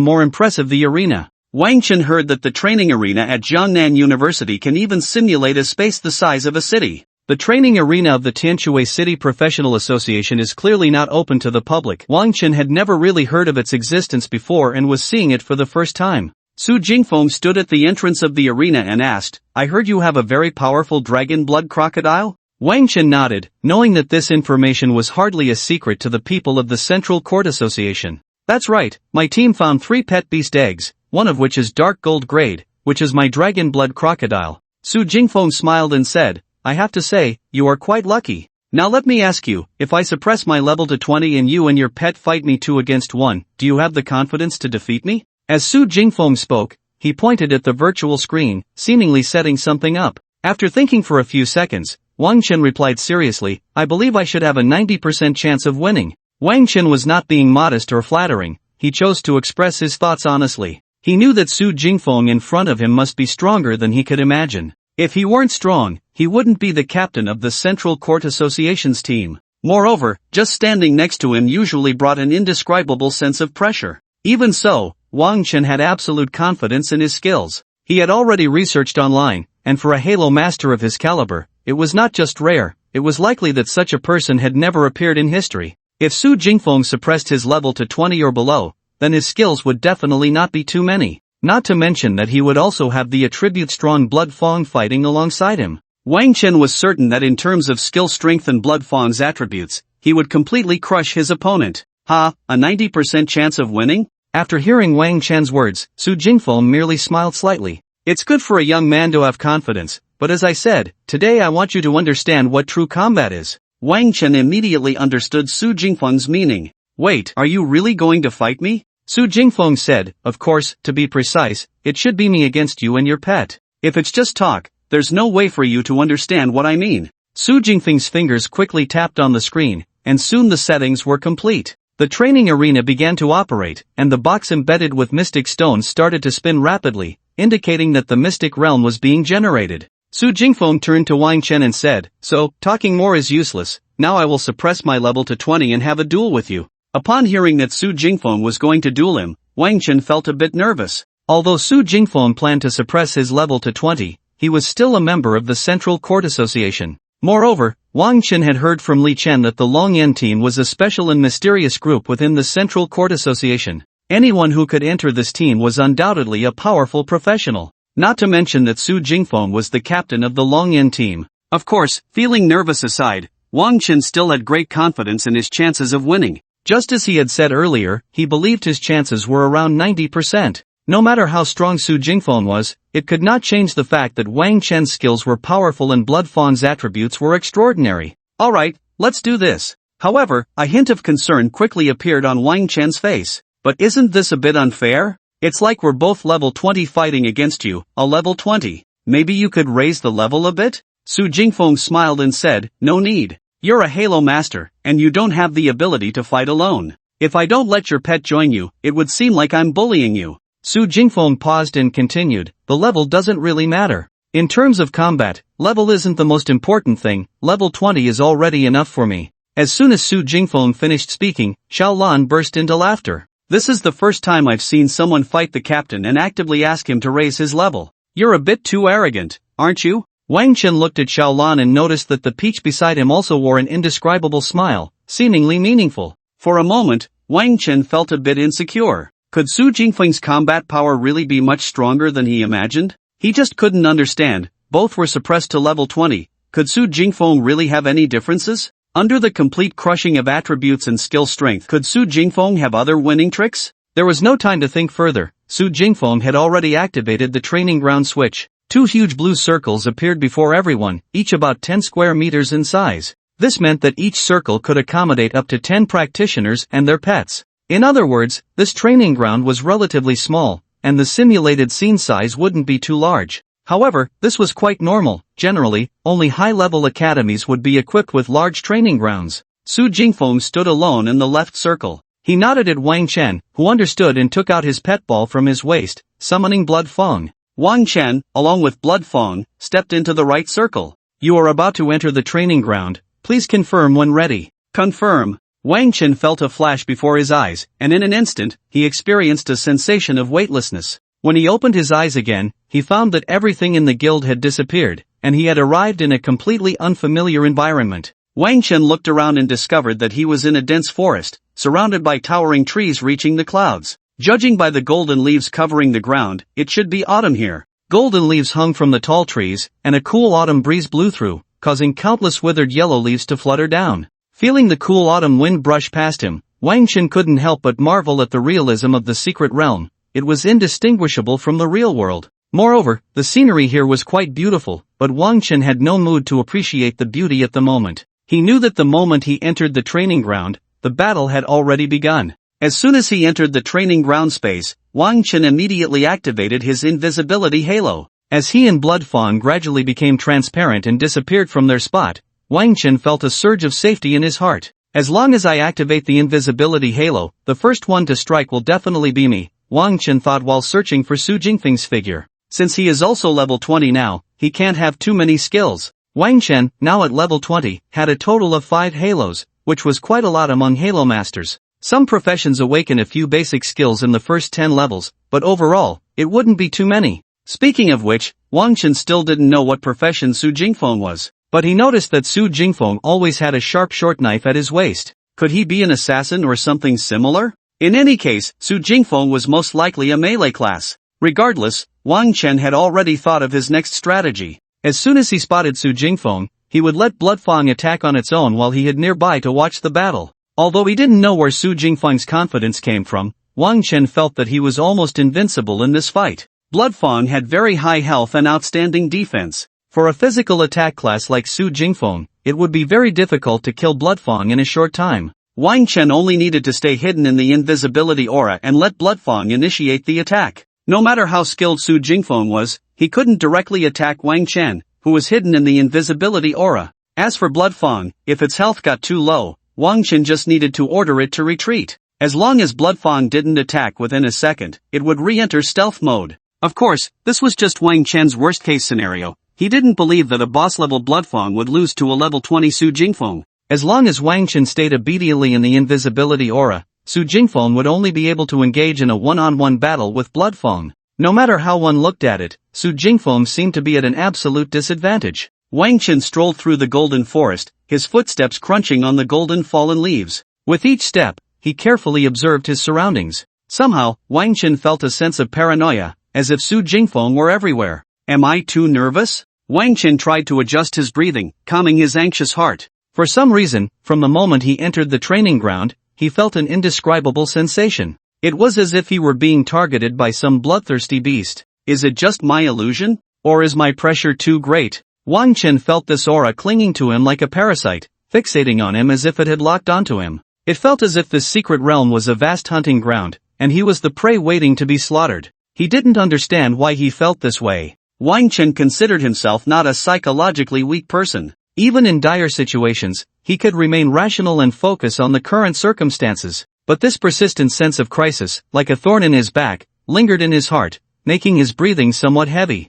more impressive the arena. Wang Chen heard that the training arena at Jiangnan University can even simulate a space the size of a city. The training arena of the Tianjue City Professional Association is clearly not open to the public. Wang Chen had never really heard of its existence before and was seeing it for the first time. Su Jingfeng stood at the entrance of the arena and asked, "I heard you have a very powerful dragon blood crocodile?" Wang Chen nodded, knowing that this information was hardly a secret to the people of the Central Court Association. "That's right, my team found 3 pet beast eggs, one of which is dark gold grade, which is my dragon blood crocodile." Su Jingfeng smiled and said, "I have to say, you are quite lucky. Now let me ask you, if I suppress my level to 20 and you and your pet fight me 2 against 1, do you have the confidence to defeat me?" As Su Jingfeng spoke, he pointed at the virtual screen, seemingly setting something up. After thinking for a few seconds, Wang Chen replied seriously, "I believe I should have a 90% chance of winning." Wang Chen was not being modest or flattering, he chose to express his thoughts honestly. He knew that Su Jingfeng in front of him must be stronger than he could imagine. If he weren't strong, he wouldn't be the captain of the Central Court Association's team. Moreover, just standing next to him usually brought an indescribable sense of pressure. Even so, Wang Chen had absolute confidence in his skills. He had already researched online, and for a Halo master of his caliber, it was not just rare, it was likely that such a person had never appeared in history. If Su Jingfeng suppressed his level to 20 or below, then his skills would definitely not be too many. Not to mention that he would also have the attribute strong Blood Fang fighting alongside him. Wang Chen was certain that in terms of skill strength and Blood Fang's attributes, he would completely crush his opponent. Ha, a 90% chance of winning? After hearing Wang Chen's words, Su Jingfeng merely smiled slightly. It's good for a young man to have confidence, but as I said, today I want you to understand what true combat is. Wang Chen immediately understood Su Jingfeng's meaning. Wait, are you really going to fight me? Su Jingfeng said, "Of course, to be precise, it should be me against you and your pet. If it's just talk, there's no way for you to understand what I mean." Su Jingfeng's fingers quickly tapped on the screen, and soon the settings were complete. The training arena began to operate, and the box embedded with mystic stones started to spin rapidly, indicating that the mystic realm was being generated. Su Jingfeng turned to Wang Chen and said, "So, talking more is useless, now I will suppress my level to 20 and have a duel with you." Upon hearing that Su Jingfeng was going to duel him, Wang Chen felt a bit nervous. Although Su Jingfeng planned to suppress his level to 20, he was still a member of the Central Court Association. Moreover, Wang Chen had heard from Li Chen that the Longyan team was a special and mysterious group within the Central Court Association. Anyone who could enter this team was undoubtedly a powerful professional. Not to mention that Su Jingfeng was the captain of the Longyan team. Of course, feeling nervous aside, Wang Chen still had great confidence in his chances of winning. Just as he had said earlier, he believed his chances were around 90%. No matter how strong Su Jingfeng was, it could not change the fact that Wang Chen's skills were powerful and Blood Fang's attributes were extraordinary. Alright, let's do this. However, a hint of concern quickly appeared on Wang Chen's face. But isn't this a bit unfair? It's like we're both level 20 fighting against you, a level 20. Maybe you could raise the level a bit? Su Jingfeng smiled and said, "No need. You're a Halo master, and you don't have the ability to fight alone. If I don't let your pet join you, it would seem like I'm bullying you." Su Jingfeng paused and continued, "The level doesn't really matter. In terms of combat, level isn't the most important thing, level 20 is already enough for me." As soon as Su Jingfeng finished speaking, Xiaolan burst into laughter. "This is the first time I've seen someone fight the captain and actively ask him to raise his level. You're a bit too arrogant, aren't you?" Wang Chen looked at Xiaolan and noticed that the peach beside him also wore an indescribable smile, seemingly meaningful. For a moment, Wang Chen felt a bit insecure. Could Su Jingfeng's combat power really be much stronger than he imagined? He just couldn't understand. Both were suppressed to level 20. Could Su Jingfeng really have any differences? Under the complete crushing of attributes and skill strength, could Su Jingfeng have other winning tricks? There was no time to think further. Su Jingfeng had already activated the training ground switch. 2 huge blue circles appeared before everyone, each about 10 square meters in size. This meant that each circle could accommodate up to 10 practitioners and their pets. In other words, this training ground was relatively small, and the simulated scene size wouldn't be too large. However, this was quite normal. Generally, only high-level academies would be equipped with large training grounds. Su Jingfeng stood alone in the left circle. He nodded at Wang Chen, who understood and took out his pet ball from his waist, summoning Blood Fang. Wang Chen, along with Blood Fang, stepped into the right circle. "You are about to enter the training ground. Please confirm when ready." "Confirm." Wang Chen felt a flash before his eyes, and in an instant, he experienced a sensation of weightlessness. When he opened his eyes again, he found that everything in the guild had disappeared, and he had arrived in a completely unfamiliar environment. Wang Chen looked around and discovered that he was in a dense forest, surrounded by towering trees reaching the clouds. Judging by the golden leaves covering the ground, it should be autumn here. Golden leaves hung from the tall trees, and a cool autumn breeze blew through, causing countless withered yellow leaves to flutter down. Feeling the cool autumn wind brush past him, Wang Chen couldn't help but marvel at the realism of the secret realm. It was indistinguishable from the real world. Moreover, the scenery here was quite beautiful, but Wang Chen had no mood to appreciate the beauty at the moment. He knew that the moment he entered the training ground, the battle had already begun. As soon as he entered the training ground space, Wang Chen immediately activated his invisibility halo. As he and Blood Fawn gradually became transparent and disappeared from their spot, Wang Chen felt a surge of safety in his heart. As long as I activate the invisibility halo, the first one to strike will definitely be me, Wang Chen thought while searching for Su Jingfeng's figure. Since he is also level 20 now, he can't have too many skills. Wang Chen, now at level 20, had a total of 5 halos, which was quite a lot among Halo Masters. Some professions awaken a few basic skills in the first 10 levels, but overall, it wouldn't be too many. Speaking of which, Wang Chen still didn't know what profession Su Jingfeng was, but he noticed that Su Jingfeng always had a sharp short knife at his waist. Could he be an assassin or something similar? In any case, Su Jingfeng was most likely a melee class. Regardless, Wang Chen had already thought of his next strategy. As soon as he spotted Su Jingfeng, he would let Bloodfang attack on its own while he hid nearby to watch the battle. Although he didn't know where Su Jingfeng's confidence came from, Wang Chen felt that he was almost invincible in this fight. Bloodfang had very high health and outstanding defense. For a physical attack class like Su Jingfeng, it would be very difficult to kill Bloodfang in a short time. Wang Chen only needed to stay hidden in the invisibility aura and let Bloodfang initiate the attack. No matter how skilled Su Jingfeng was, he couldn't directly attack Wang Chen, who was hidden in the invisibility aura. As for Bloodfang, if its health got too low, Wang Chen just needed to order it to retreat. As long as Bloodfang didn't attack within a second, it would re-enter stealth mode. Of course, this was just Wang Chen's worst-case scenario. He didn't believe that a boss-level Bloodfang would lose to a level 20 Su Jingfeng. As long as Wang Chen stayed obediently in the invisibility aura, Su Jingfeng would only be able to engage in a one-on-one battle with Bloodfang. No matter how one looked at it, Su Jingfeng seemed to be at an absolute disadvantage. Wang Chen strolled through the golden forest, his footsteps crunching on the golden fallen leaves. With each step, he carefully observed his surroundings. Somehow, Wang Chen felt a sense of paranoia, as if Su Jingfeng were everywhere. Am I too nervous? Wang Chen tried to adjust his breathing, calming his anxious heart. For some reason, from the moment he entered the training ground, he felt an indescribable sensation. It was as if he were being targeted by some bloodthirsty beast. Is it just my illusion? Or is my pressure too great? Wang Chen felt this aura clinging to him like a parasite, fixating on him as if it had locked onto him. It felt as if this secret realm was a vast hunting ground, and he was the prey waiting to be slaughtered. He didn't understand why he felt this way. Wang Chen considered himself not a psychologically weak person. Even in dire situations, he could remain rational and focus on the current circumstances. But this persistent sense of crisis, like a thorn in his back, lingered in his heart, making his breathing somewhat heavy.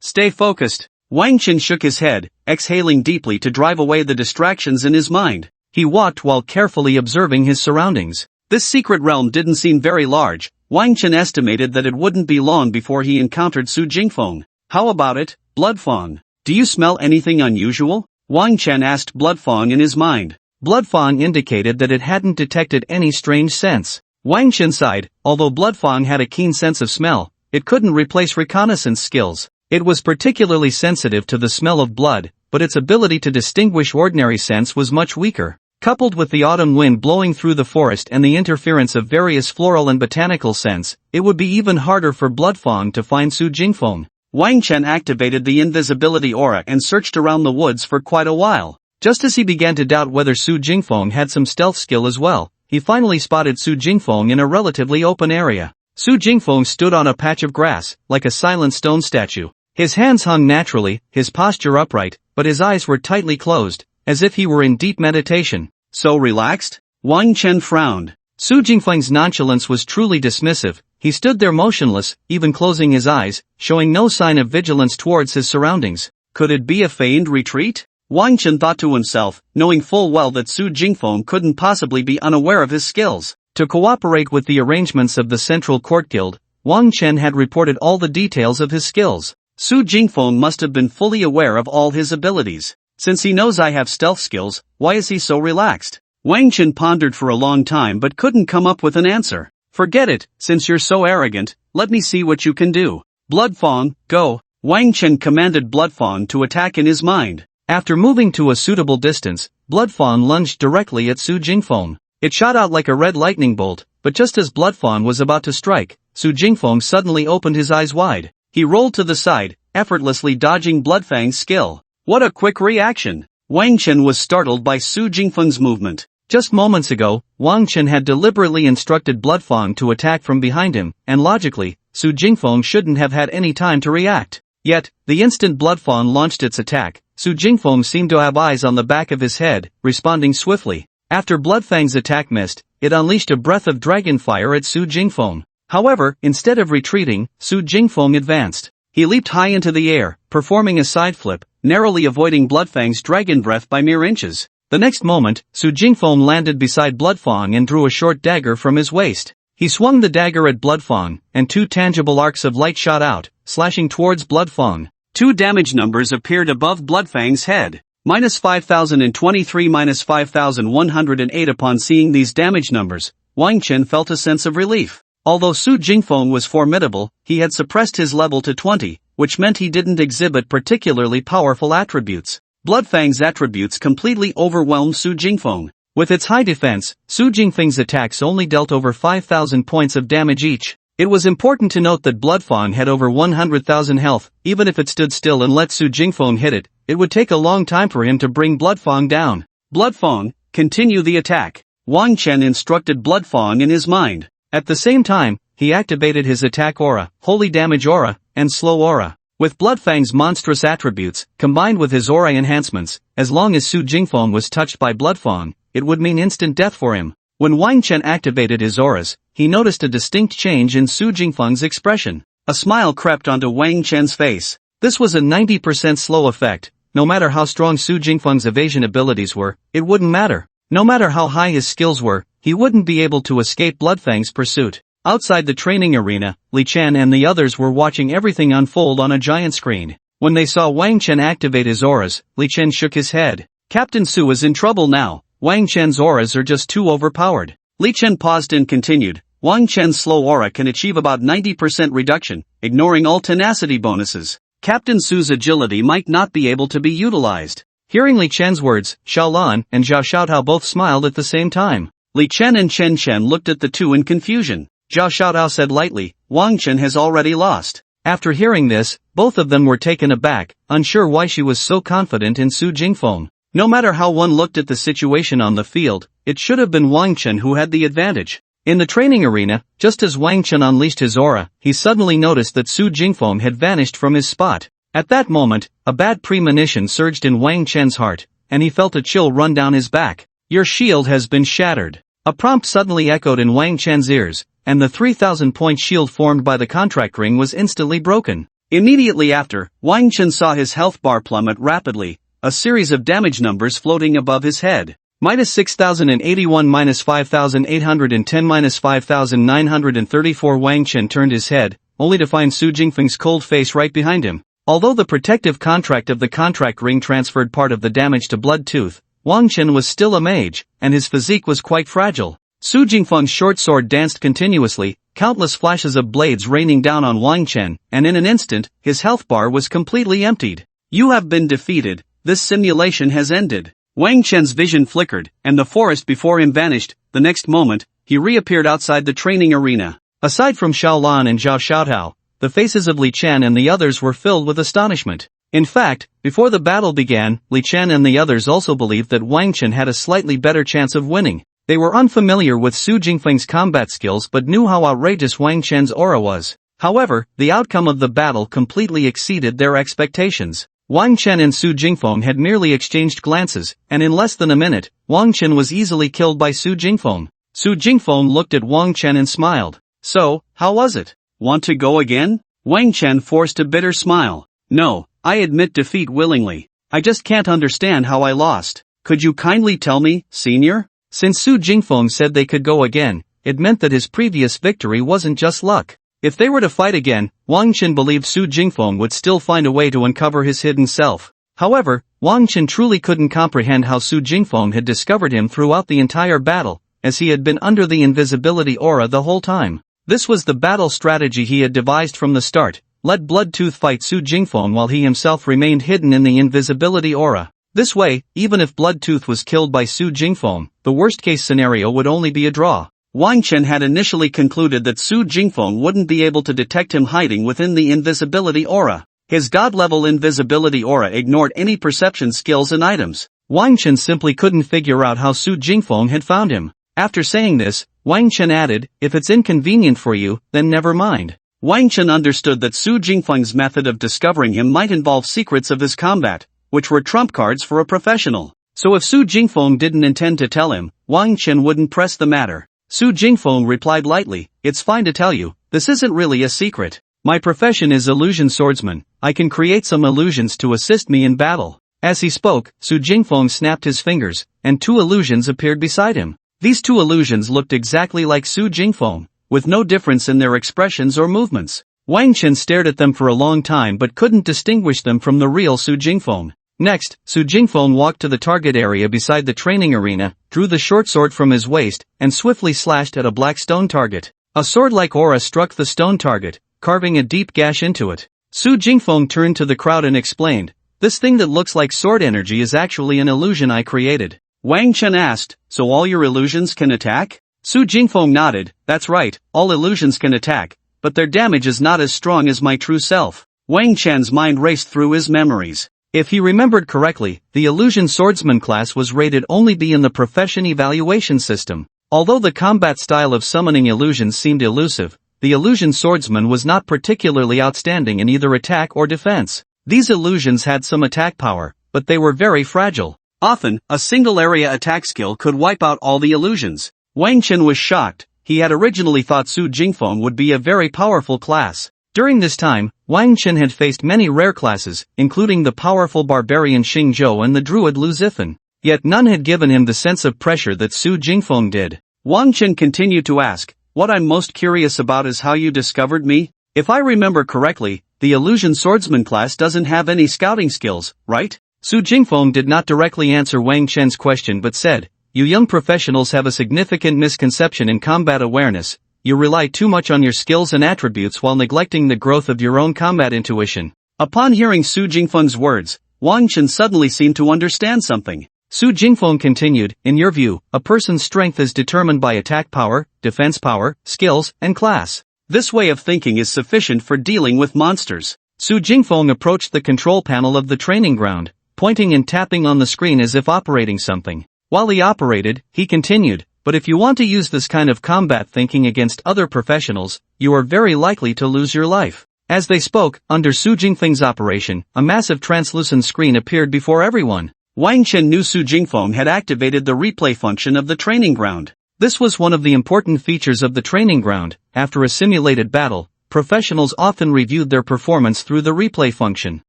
Stay focused. Wang Chen shook his head, exhaling deeply to drive away the distractions in his mind. He walked while carefully observing his surroundings. This secret realm didn't seem very large. Wang Chen estimated that it wouldn't be long before he encountered Su Jingfeng. How about it, Bloodfang? Do you smell anything unusual? Wang Chen asked Bloodfang in his mind. Bloodfang indicated that it hadn't detected any strange scents. Wang Chen sighed. Although Bloodfang had a keen sense of smell, it couldn't replace reconnaissance skills. It was particularly sensitive to the smell of blood, but its ability to distinguish ordinary scents was much weaker. Coupled with the autumn wind blowing through the forest and the interference of various floral and botanical scents, it would be even harder for Bloodfang to find Su Jingfeng. Wang Chen activated the invisibility aura and searched around the woods for quite a while. Just as he began to doubt whether Su Jingfeng had some stealth skill as well, he finally spotted Su Jingfeng in a relatively open area. Su Jingfeng stood on a patch of grass, like a silent stone statue. His hands hung naturally, his posture upright, but his eyes were tightly closed, as if he were in deep meditation. So relaxed? Wang Chen frowned. Su Jingfeng's nonchalance was truly dismissive. He stood there motionless, even closing his eyes, showing no sign of vigilance towards his surroundings. Could it be a feigned retreat? Wang Chen thought to himself, knowing full well that Su Jingfeng couldn't possibly be unaware of his skills. To cooperate with the arrangements of the Central Court Guild, Wang Chen had reported all the details of his skills. Su Jingfeng must have been fully aware of all his abilities. Since he knows I have stealth skills, why is he so relaxed? Wang Chen pondered for a long time but couldn't come up with an answer. Forget it, since you're so arrogant, let me see what you can do. Bloodfang, go. Wang Chen commanded Bloodfang to attack in his mind. After moving to a suitable distance, Bloodfang lunged directly at Su Jingfeng. It shot out like a red lightning bolt, but just as Bloodfang was about to strike, Su Jingfeng suddenly opened his eyes wide. He rolled to the side, effortlessly dodging Bloodfang's skill. What a quick reaction! Wang Chen was startled by Su Jingfeng's movement. Just moments ago, Wang Chen had deliberately instructed Bloodfang to attack from behind him, and logically, Su Jingfeng shouldn't have had any time to react. Yet, the instant Bloodfang launched its attack, Su Jingfeng seemed to have eyes on the back of his head, responding swiftly. After Bloodfang's attack missed, it unleashed a breath of dragon fire at Su Jingfeng. However, instead of retreating, Su Jingfeng advanced. He leaped high into the air, performing a side flip, narrowly avoiding Bloodfang's dragon breath by mere inches. The next moment, Su Jingfeng landed beside Bloodfang and drew a short dagger from his waist. He swung the dagger at Bloodfang, and two tangible arcs of light shot out, slashing towards Bloodfang. Two damage numbers appeared above Bloodfang's head. -5023 -5108. Upon seeing these damage numbers, Wang Chen felt a sense of relief. Although Su Jingfeng was formidable, he had suppressed his level to 20, which meant he didn't exhibit particularly powerful attributes. Bloodfang's attributes completely overwhelmed Su Jingfeng. With its high defense, Su Jingfeng's attacks only dealt over 5,000 points of damage each. It was important to note that Bloodfang had over 100,000 health. Even if it stood still and let Su Jingfeng hit it, it would take a long time for him to bring Bloodfang down. Bloodfang, continue the attack. Wang Chen instructed Bloodfang in his mind. At the same time, he activated his attack aura, holy damage aura, and slow aura. With Bloodfang's monstrous attributes, combined with his aura enhancements, as long as Su Jingfeng was touched by Bloodfang, it would mean instant death for him. When Wang Chen activated his auras, he noticed a distinct change in Su Jingfeng's expression. A smile crept onto Wang Chen's face. This was a 90% slow effect. No matter how strong Su Jingfeng's evasion abilities were, it wouldn't matter. No matter how high his skills were, he wouldn't be able to escape Bloodfang's pursuit. Outside the training arena, Li Chen and the others were watching everything unfold on a giant screen. When they saw Wang Chen activate his auras, Li Chen shook his head. Captain Su is in trouble now. Wang Chen's auras are just too overpowered. Li Chen paused and continued. Wang Chen's slow aura can achieve about 90% reduction, ignoring all tenacity bonuses. Captain Su's agility might not be able to be utilized. Hearing Li Chen's words, Xiaolan and Zhao Xiaotao both smiled at the same time. Li Chen and Chen Chen looked at the two in confusion. Zhao Xiaotao said lightly, Wang Chen has already lost. After hearing this, both of them were taken aback, unsure why she was so confident in Su Jingfeng. No matter how one looked at the situation on the field, it should have been Wang Chen who had the advantage. In the training arena, just as Wang Chen unleashed his aura, he suddenly noticed that Su Jingfeng had vanished from his spot. At that moment, a bad premonition surged in Wang Chen's heart, and he felt a chill run down his back. Your shield has been shattered. A prompt suddenly echoed in Wang Chen's ears, and the 3,000-point shield formed by the contract ring was instantly broken. Immediately after, Wang Chen saw his health bar plummet rapidly, a series of damage numbers floating above his head. -6,081 -5,810 -5,934. Wang Chen turned his head, only to find Su Jingfeng's cold face right behind him. Although the protective contract of the contract ring transferred part of the damage to Blood Tooth, Wang Chen was still a mage, and his physique was quite fragile. Su Jingfeng's short sword danced continuously, countless flashes of blades raining down on Wang Chen, and in an instant, his health bar was completely emptied. You have been defeated. This simulation has ended. Wang Chen's vision flickered, and the forest before him vanished. The next moment, he reappeared outside the training arena. Aside from Xiaolan and Zhao Xiaotao, the faces of Li Chen and the others were filled with astonishment. In fact, before the battle began, Li Chen and the others also believed that Wang Chen had a slightly better chance of winning. They were unfamiliar with Su Jingfeng's combat skills but knew how outrageous Wang Chen's aura was. However, the outcome of the battle completely exceeded their expectations. Wang Chen and Su Jingfeng had merely exchanged glances, and in less than a minute, Wang Chen was easily killed by Su Jingfeng. Su Jingfeng looked at Wang Chen and smiled. So, how was it? Want to go again? Wang Chen forced a bitter smile. No, I admit defeat willingly. I just can't understand how I lost. Could you kindly tell me, senior? Since Su Jingfeng said they could go again, it meant that his previous victory wasn't just luck. If they were to fight again, Wang Chen believed Su Jingfeng would still find a way to uncover his hidden self. However, Wang Chen truly couldn't comprehend how Su Jingfeng had discovered him throughout the entire battle, as he had been under the invisibility aura the whole time. This was the battle strategy he had devised from the start: let Bloodtooth fight Su Jingfeng while he himself remained hidden in the invisibility aura. This way, even if Bloodtooth was killed by Su Jingfeng, the worst-case scenario would only be a draw. Wang Chen had initially concluded that Su Jingfeng wouldn't be able to detect him hiding within the invisibility aura. His god-level invisibility aura ignored any perception skills and items. Wang Chen simply couldn't figure out how Su Jingfeng had found him. After saying this, Wang Chen added, "If it's inconvenient for you, then never mind." Wang Chen understood that Su Jingfeng's method of discovering him might involve secrets of his combat, which were trump cards for a professional. So if Su Jingfeng didn't intend to tell him, Wang Chen wouldn't press the matter. Su Jingfeng replied lightly, "It's fine to tell you, this isn't really a secret. My profession is illusion swordsman. I can create some illusions to assist me in battle." As he spoke, Su Jingfeng snapped his fingers, and 2 illusions appeared beside him. These 2 illusions looked exactly like Su Jingfeng, with no difference in their expressions or movements. Wang Chen stared at them for a long time but couldn't distinguish them from the real Su Jingfeng. Next, Su Jingfeng walked to the target area beside the training arena, drew the short sword from his waist, and swiftly slashed at a black stone target. A sword-like aura struck the stone target, carving a deep gash into it. Su Jingfeng turned to the crowd and explained, "This thing that looks like sword energy is actually an illusion I created." Wang Chen asked, "So all your illusions can attack?" Su Jingfeng nodded, "That's right, all illusions can attack, but their damage is not as strong as my true self." Wang Chen's mind raced through his memories. If he remembered correctly, the illusion swordsman class was rated only B in the profession evaluation system. Although the combat style of summoning illusions seemed elusive, the illusion swordsman was not particularly outstanding in either attack or defense. These illusions had some attack power, but they were very fragile. Often, a single area attack skill could wipe out all the illusions. Wang Chen was shocked. He had originally thought Su Jingfeng would be a very powerful class. During this time, Wang Chen had faced many rare classes, including the powerful barbarian Xing Zhou and the druid Lu Zifan. Yet none had given him the sense of pressure that Su Jingfeng did. Wang Chen continued to ask, "What I'm most curious about is how you discovered me? If I remember correctly, the illusion swordsman class doesn't have any scouting skills, right?" Su Jingfeng did not directly answer Wang Chen's question but said, "You young professionals have a significant misconception in combat awareness. You rely too much on your skills and attributes while neglecting the growth of your own combat intuition." Upon hearing Su Jingfeng's words, Wang Chen suddenly seemed to understand something. Su Jingfeng continued, "In your view, a person's strength is determined by attack power, defense power, skills, and class. This way of thinking is sufficient for dealing with monsters." Su Jingfeng approached the control panel of the training ground, pointing and tapping on the screen as if operating something. While he operated, he continued, "But if you want to use this kind of combat thinking against other professionals, you are very likely to lose your life." As they spoke, under Su Jingfeng's operation, a massive translucent screen appeared before everyone. Wang Chen knew Su Jingfeng had activated the replay function of the training ground. This was one of the important features of the training ground. After a simulated battle, professionals often reviewed their performance through the replay function.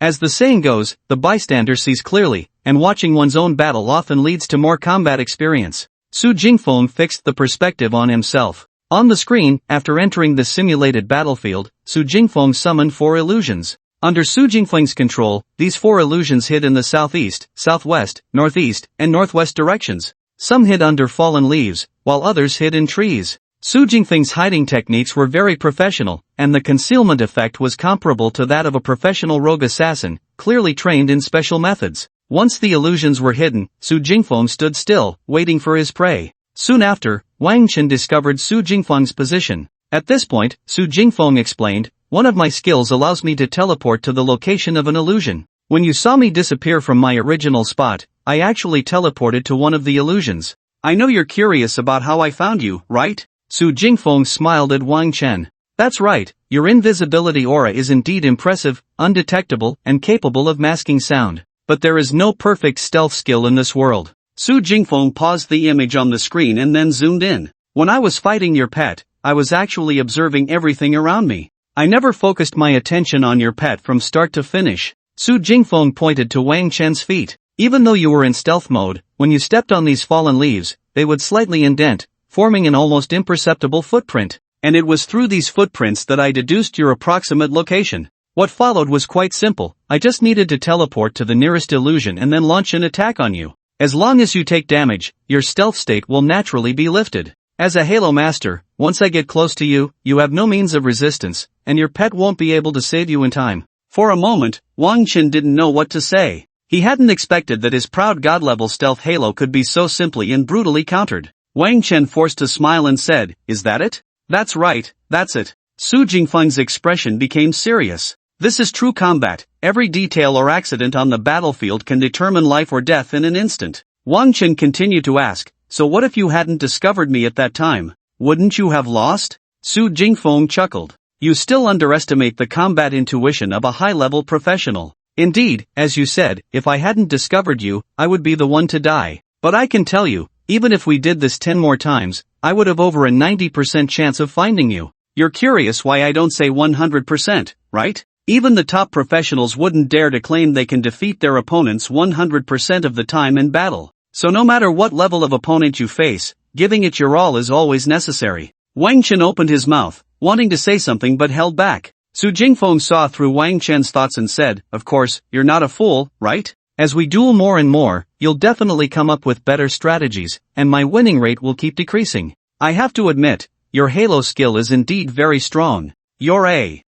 As the saying goes, the bystander sees clearly, and watching one's own battle often leads to more combat experience. Su Jingfeng fixed the perspective on himself. On the screen, after entering the simulated battlefield, Su Jingfeng summoned 4 illusions. Under Su Jingfeng's control, these 4 illusions hid in the southeast, southwest, northeast, and northwest directions. Some hid under fallen leaves, while others hid in trees. Su Jingfeng's hiding techniques were very professional, and the concealment effect was comparable to that of a professional rogue assassin, clearly trained in special methods. Once the illusions were hidden, Su Jingfeng stood still, waiting for his prey. Soon after, Wang Chen discovered Su Jingfeng's position. At this point, Su Jingfeng explained, "One of my skills allows me to teleport to the location of an illusion. When you saw me disappear from my original spot, I actually teleported to one of the illusions. I know you're curious about how I found you, right?" Su Jingfeng smiled at Wang Chen. "That's right, your invisibility aura is indeed impressive, undetectable, and capable of masking sound. But there is no perfect stealth skill in this world." Su Jingfeng paused the image on the screen and then zoomed in. "When I was fighting your pet, I was actually observing everything around me. I never focused my attention on your pet from start to finish." Su Jingfeng pointed to Wang Chen's feet. "Even though you were in stealth mode, when you stepped on these fallen leaves, they would slightly indent, forming an almost imperceptible footprint. and it was through these footprints that I deduced your approximate location. What followed was quite simple. I just needed to teleport to the nearest illusion and then launch an attack on you. As long as you take damage, your stealth state will naturally be lifted. As a Halo Master, once I get close to you, you have no means of resistance, and your pet won't be able to save you in time. For a moment, Wang Qin didn't know what to say. He hadn't expected that his proud god-level stealth halo could be so simply and brutally countered. Wang Chen forced a smile and said, "Is that it?" "That's right, that's it." Su Jingfeng's expression became serious. This is true combat. Every detail or accident on the battlefield can determine life or death in an instant. Wang Chen continued to ask, "So what if you hadn't discovered me at that time? Wouldn't you have lost?" Su Jingfeng chuckled. "You still underestimate the combat intuition of a high-level professional. Indeed, as you said, if I hadn't discovered you, I would be the one to die. But I can tell you, even if we did this 10 more times, I would have over a 90% chance of finding you. You're curious why I don't say 100%, right? Even the top professionals wouldn't dare to claim they can defeat their opponents 100% of the time in battle. So no matter what level of opponent you face, giving it your all is always necessary." Wang Chen opened his mouth, wanting to say something but held back. Su Jingfeng saw through Wang Chen's thoughts and said, "Of course, you're not a fool, right? As we duel more and more, you'll definitely come up with better strategies, and my winning rate will keep decreasing. I have to admit, your Halo skill is indeed very strong. You're a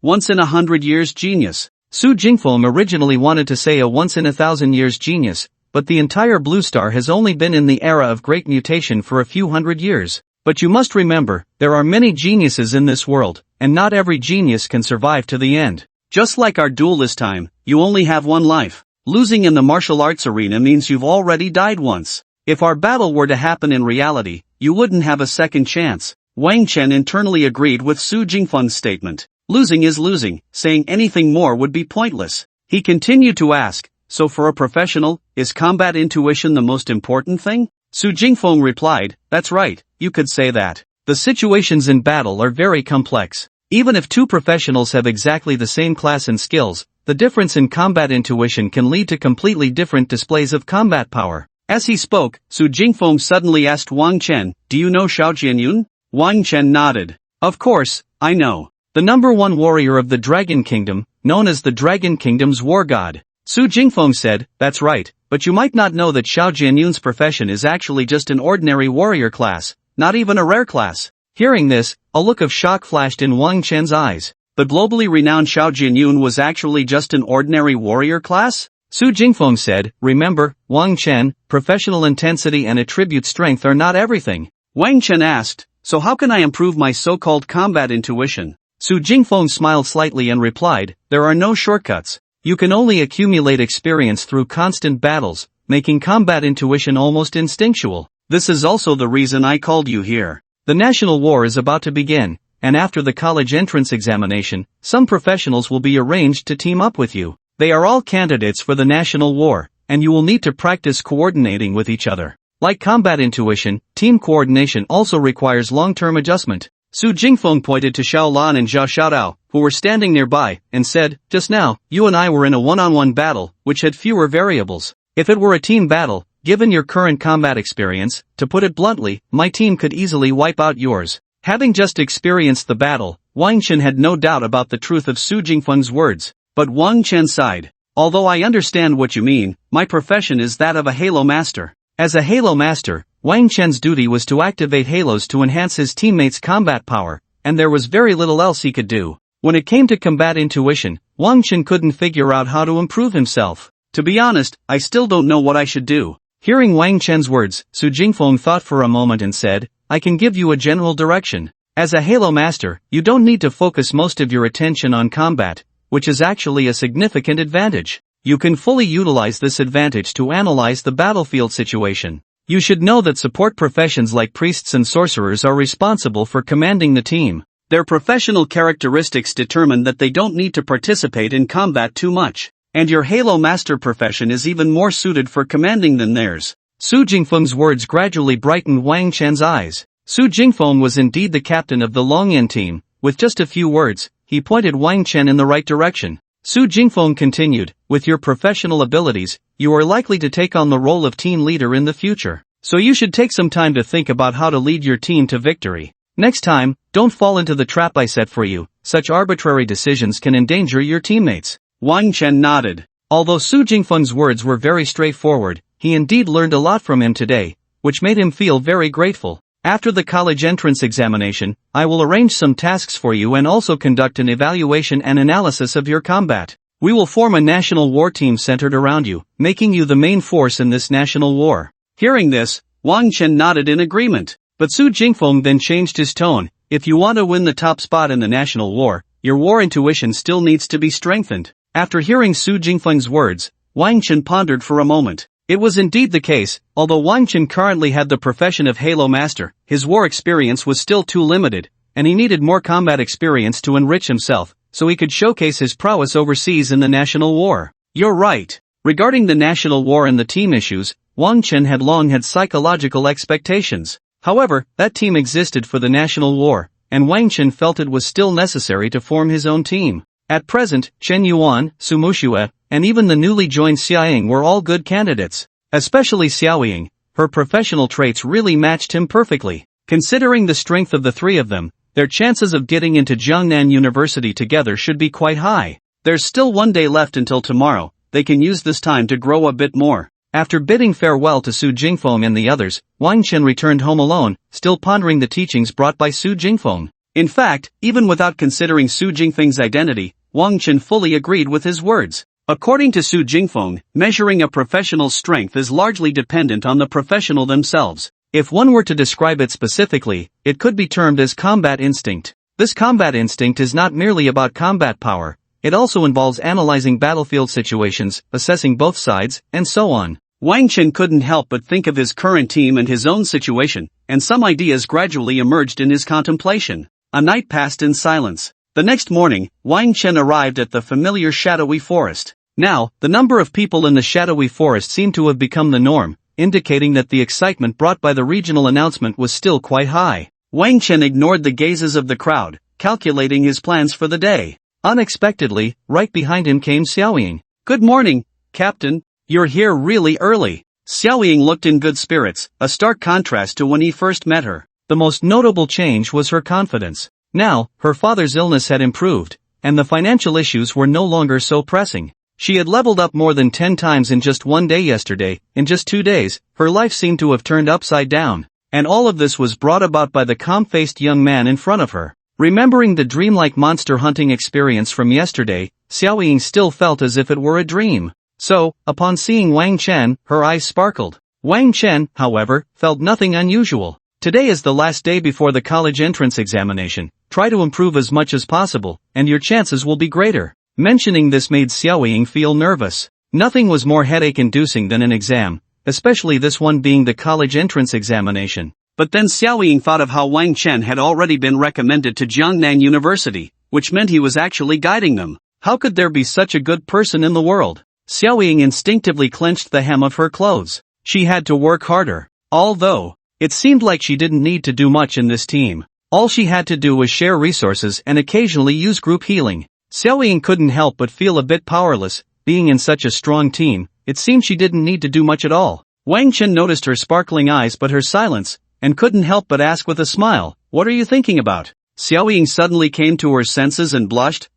once-in-100 years genius." Su Jingfeng originally wanted to say a once-in-1,000 years genius, but the entire Blue Star has only been in the era of great mutation for a few hundred years. But you must remember, there are many geniuses in this world, and not every genius can survive to the end. Just like our duel this time, you only have one life. Losing in the martial arts arena means you've already died once. If our battle were to happen in reality, you wouldn't have a second chance. Wang Chen internally agreed with Su Jingfeng's statement. Losing is losing, saying anything more would be pointless. He continued to ask, "So for a professional, is combat intuition the most important thing?" Su Jingfeng replied, "That's right, you could say that. The situations in battle are very complex. Even if two professionals have exactly the same class and skills, the difference in combat intuition can lead to completely different displays of combat power." As he spoke, Su Jingfeng suddenly asked Wang Chen, "Do you know Xiao Jianyun?" Wang Chen nodded. "Of course, I know. The #1 warrior of the Dragon Kingdom, known as the Dragon Kingdom's war god." Su Jingfeng said, "That's right, but you might not know that Xiao Jianyun's profession is actually just an ordinary warrior class, not even a rare class." Hearing this, a look of shock flashed in Wang Chen's eyes. The globally renowned Xiao Jianyun was actually just an ordinary warrior class? Su Jingfeng said, "Remember, Wang Chen, professional intensity and attribute strength are not everything." Wang Chen asked, "So how can I improve my so-called combat intuition?" Su Jingfeng smiled slightly and replied, "There are no shortcuts. You can only accumulate experience through constant battles, making combat intuition almost instinctual. This is also the reason I called you here. The national war is about to begin, and after the college entrance examination, some professionals will be arranged to team up with you. They are all candidates for the national war, and you will need to practice coordinating with each other. Like combat intuition, team coordination also requires long-term adjustment." Su Jingfeng pointed to Xiao Lan and Zhao Xiaodao, who were standing nearby, and said, "Just now, you and I were in a one-on-one battle, which had fewer variables. If it were a team battle, given your current combat experience, to put it bluntly, my team could easily wipe out yours." Having just experienced the battle, Wang Chen had no doubt about the truth of Su Jingfeng's words. But Wang Chen sighed. "Although I understand what you mean, my profession is that of a Halo Master." As a Halo Master, Wang Chen's duty was to activate halos to enhance his teammates' combat power, and there was very little else he could do. When it came to combat intuition, Wang Chen couldn't figure out how to improve himself. "To be honest, I still don't know what I should do." Hearing Wang Chen's words, Su Jingfeng thought for a moment and said, "I can give you a general direction. As a Halo Master, you don't need to focus most of your attention on combat, which is actually a significant advantage. You can fully utilize this advantage to analyze the battlefield situation. You should know that support professions like priests and sorcerers are responsible for commanding the team. Their professional characteristics determine that they don't need to participate in combat too much, and your Halo Master profession is even more suited for commanding than theirs." Su Jingfeng's words gradually brightened Wang Chen's eyes. Su Jingfeng was indeed the captain of the Longyan team. With just a few words, he pointed Wang Chen in the right direction. Su Jingfeng continued, "With your professional abilities, you are likely to take on the role of team leader in the future. So you should take some time to think about how to lead your team to victory. Next time, Don't fall into the trap I set for you. Such arbitrary decisions can endanger your teammates. Wang Chen nodded. Although Su Jingfeng's words were very straightforward, he indeed learned a lot from him today, which made him feel very grateful. After the college entrance examination, I will arrange some tasks for you and also conduct an evaluation and analysis of your combat. We will form a national war team centered around you, making you the main force in this national war. Hearing this, Wang Chen nodded in agreement. But Su Jingfeng then changed his tone. If you want to win the top spot in the national war, your war intuition still needs to be strengthened. After hearing Su Jingfeng's words, Wang Chen pondered for a moment. It was indeed the case, although Wang Chen currently had the profession of Halo Master, his war experience was still too limited, and he needed more combat experience to enrich himself, so he could showcase his prowess overseas in the national war. You're right. Regarding the national war and the team issues, Wang Chen had long had psychological expectations. However, that team existed for the national war, and Wang Chen felt it was still necessary to form his own team. At present, Chen Yuan, Su Muxue, and even the newly joined Xiaoying were all good candidates. Especially Xiaoying, her professional traits really matched him perfectly. Considering the strength of the three of them, their chances of getting into Jiangnan University together should be quite high. There's still one day left until tomorrow, they can use this time to grow a bit more. After bidding farewell to Su Jingfeng and the others, Wang Chen returned home alone, still pondering the teachings brought by Su Jingfeng. In fact, even without considering Su Jingfeng's identity, Wang Chen fully agreed with his words. According to Su Jingfeng, measuring a professional's strength is largely dependent on the professional themselves. If one were to describe it specifically, it could be termed as combat instinct. This combat instinct is not merely about combat power, it also involves analyzing battlefield situations, assessing both sides, and so on. Wang Chen couldn't help but think of his current team and his own situation, and some ideas gradually emerged in his contemplation. A night passed in silence. The next morning, Wang Chen arrived at the familiar shadowy forest. Now, the number of people in the shadowy forest seemed to have become the norm, indicating that the excitement brought by the regional announcement was still quite high. Wang Chen ignored the gazes of the crowd, calculating his plans for the day. Unexpectedly, right behind him came Xiaoying. Good morning, Captain. You're here really early. Xiaoying looked in good spirits, a stark contrast to when he first met her. The most notable change was her confidence. Now, her father's illness had improved, and the financial issues were no longer so pressing. She had leveled up more than 10 times in just one day yesterday. In just 2 days, her life seemed to have turned upside down. And all of this was brought about by the calm-faced young man in front of her. Remembering the dreamlike monster hunting experience from yesterday, Xiaoying still felt as if it were a dream. So, upon seeing Wang Chen, her eyes sparkled. Wang Chen, however, felt nothing unusual. Today is the last day before the college entrance examination. Try to improve as much as possible, and your chances will be greater. Mentioning this made Xiaoying feel nervous. Nothing was more headache-inducing than an exam, especially this one being the college entrance examination. But then Xiaoying thought of how Wang Chen had already been recommended to Jiangnan University, which meant he was actually guiding them. How could there be such a good person in the world? Xiaoying instinctively clenched the hem of her clothes. She had to work harder. Although, it seemed like she didn't need to do much in this team. All she had to do was share resources and occasionally use group healing. Xiaoying couldn't help but feel a bit powerless. Being in such a strong team, it seemed she didn't need to do much at all. Wang Chen noticed her sparkling eyes but her silence, and couldn't help but ask with a smile, "What are you thinking about?" Xiaoying suddenly came to her senses and blushed.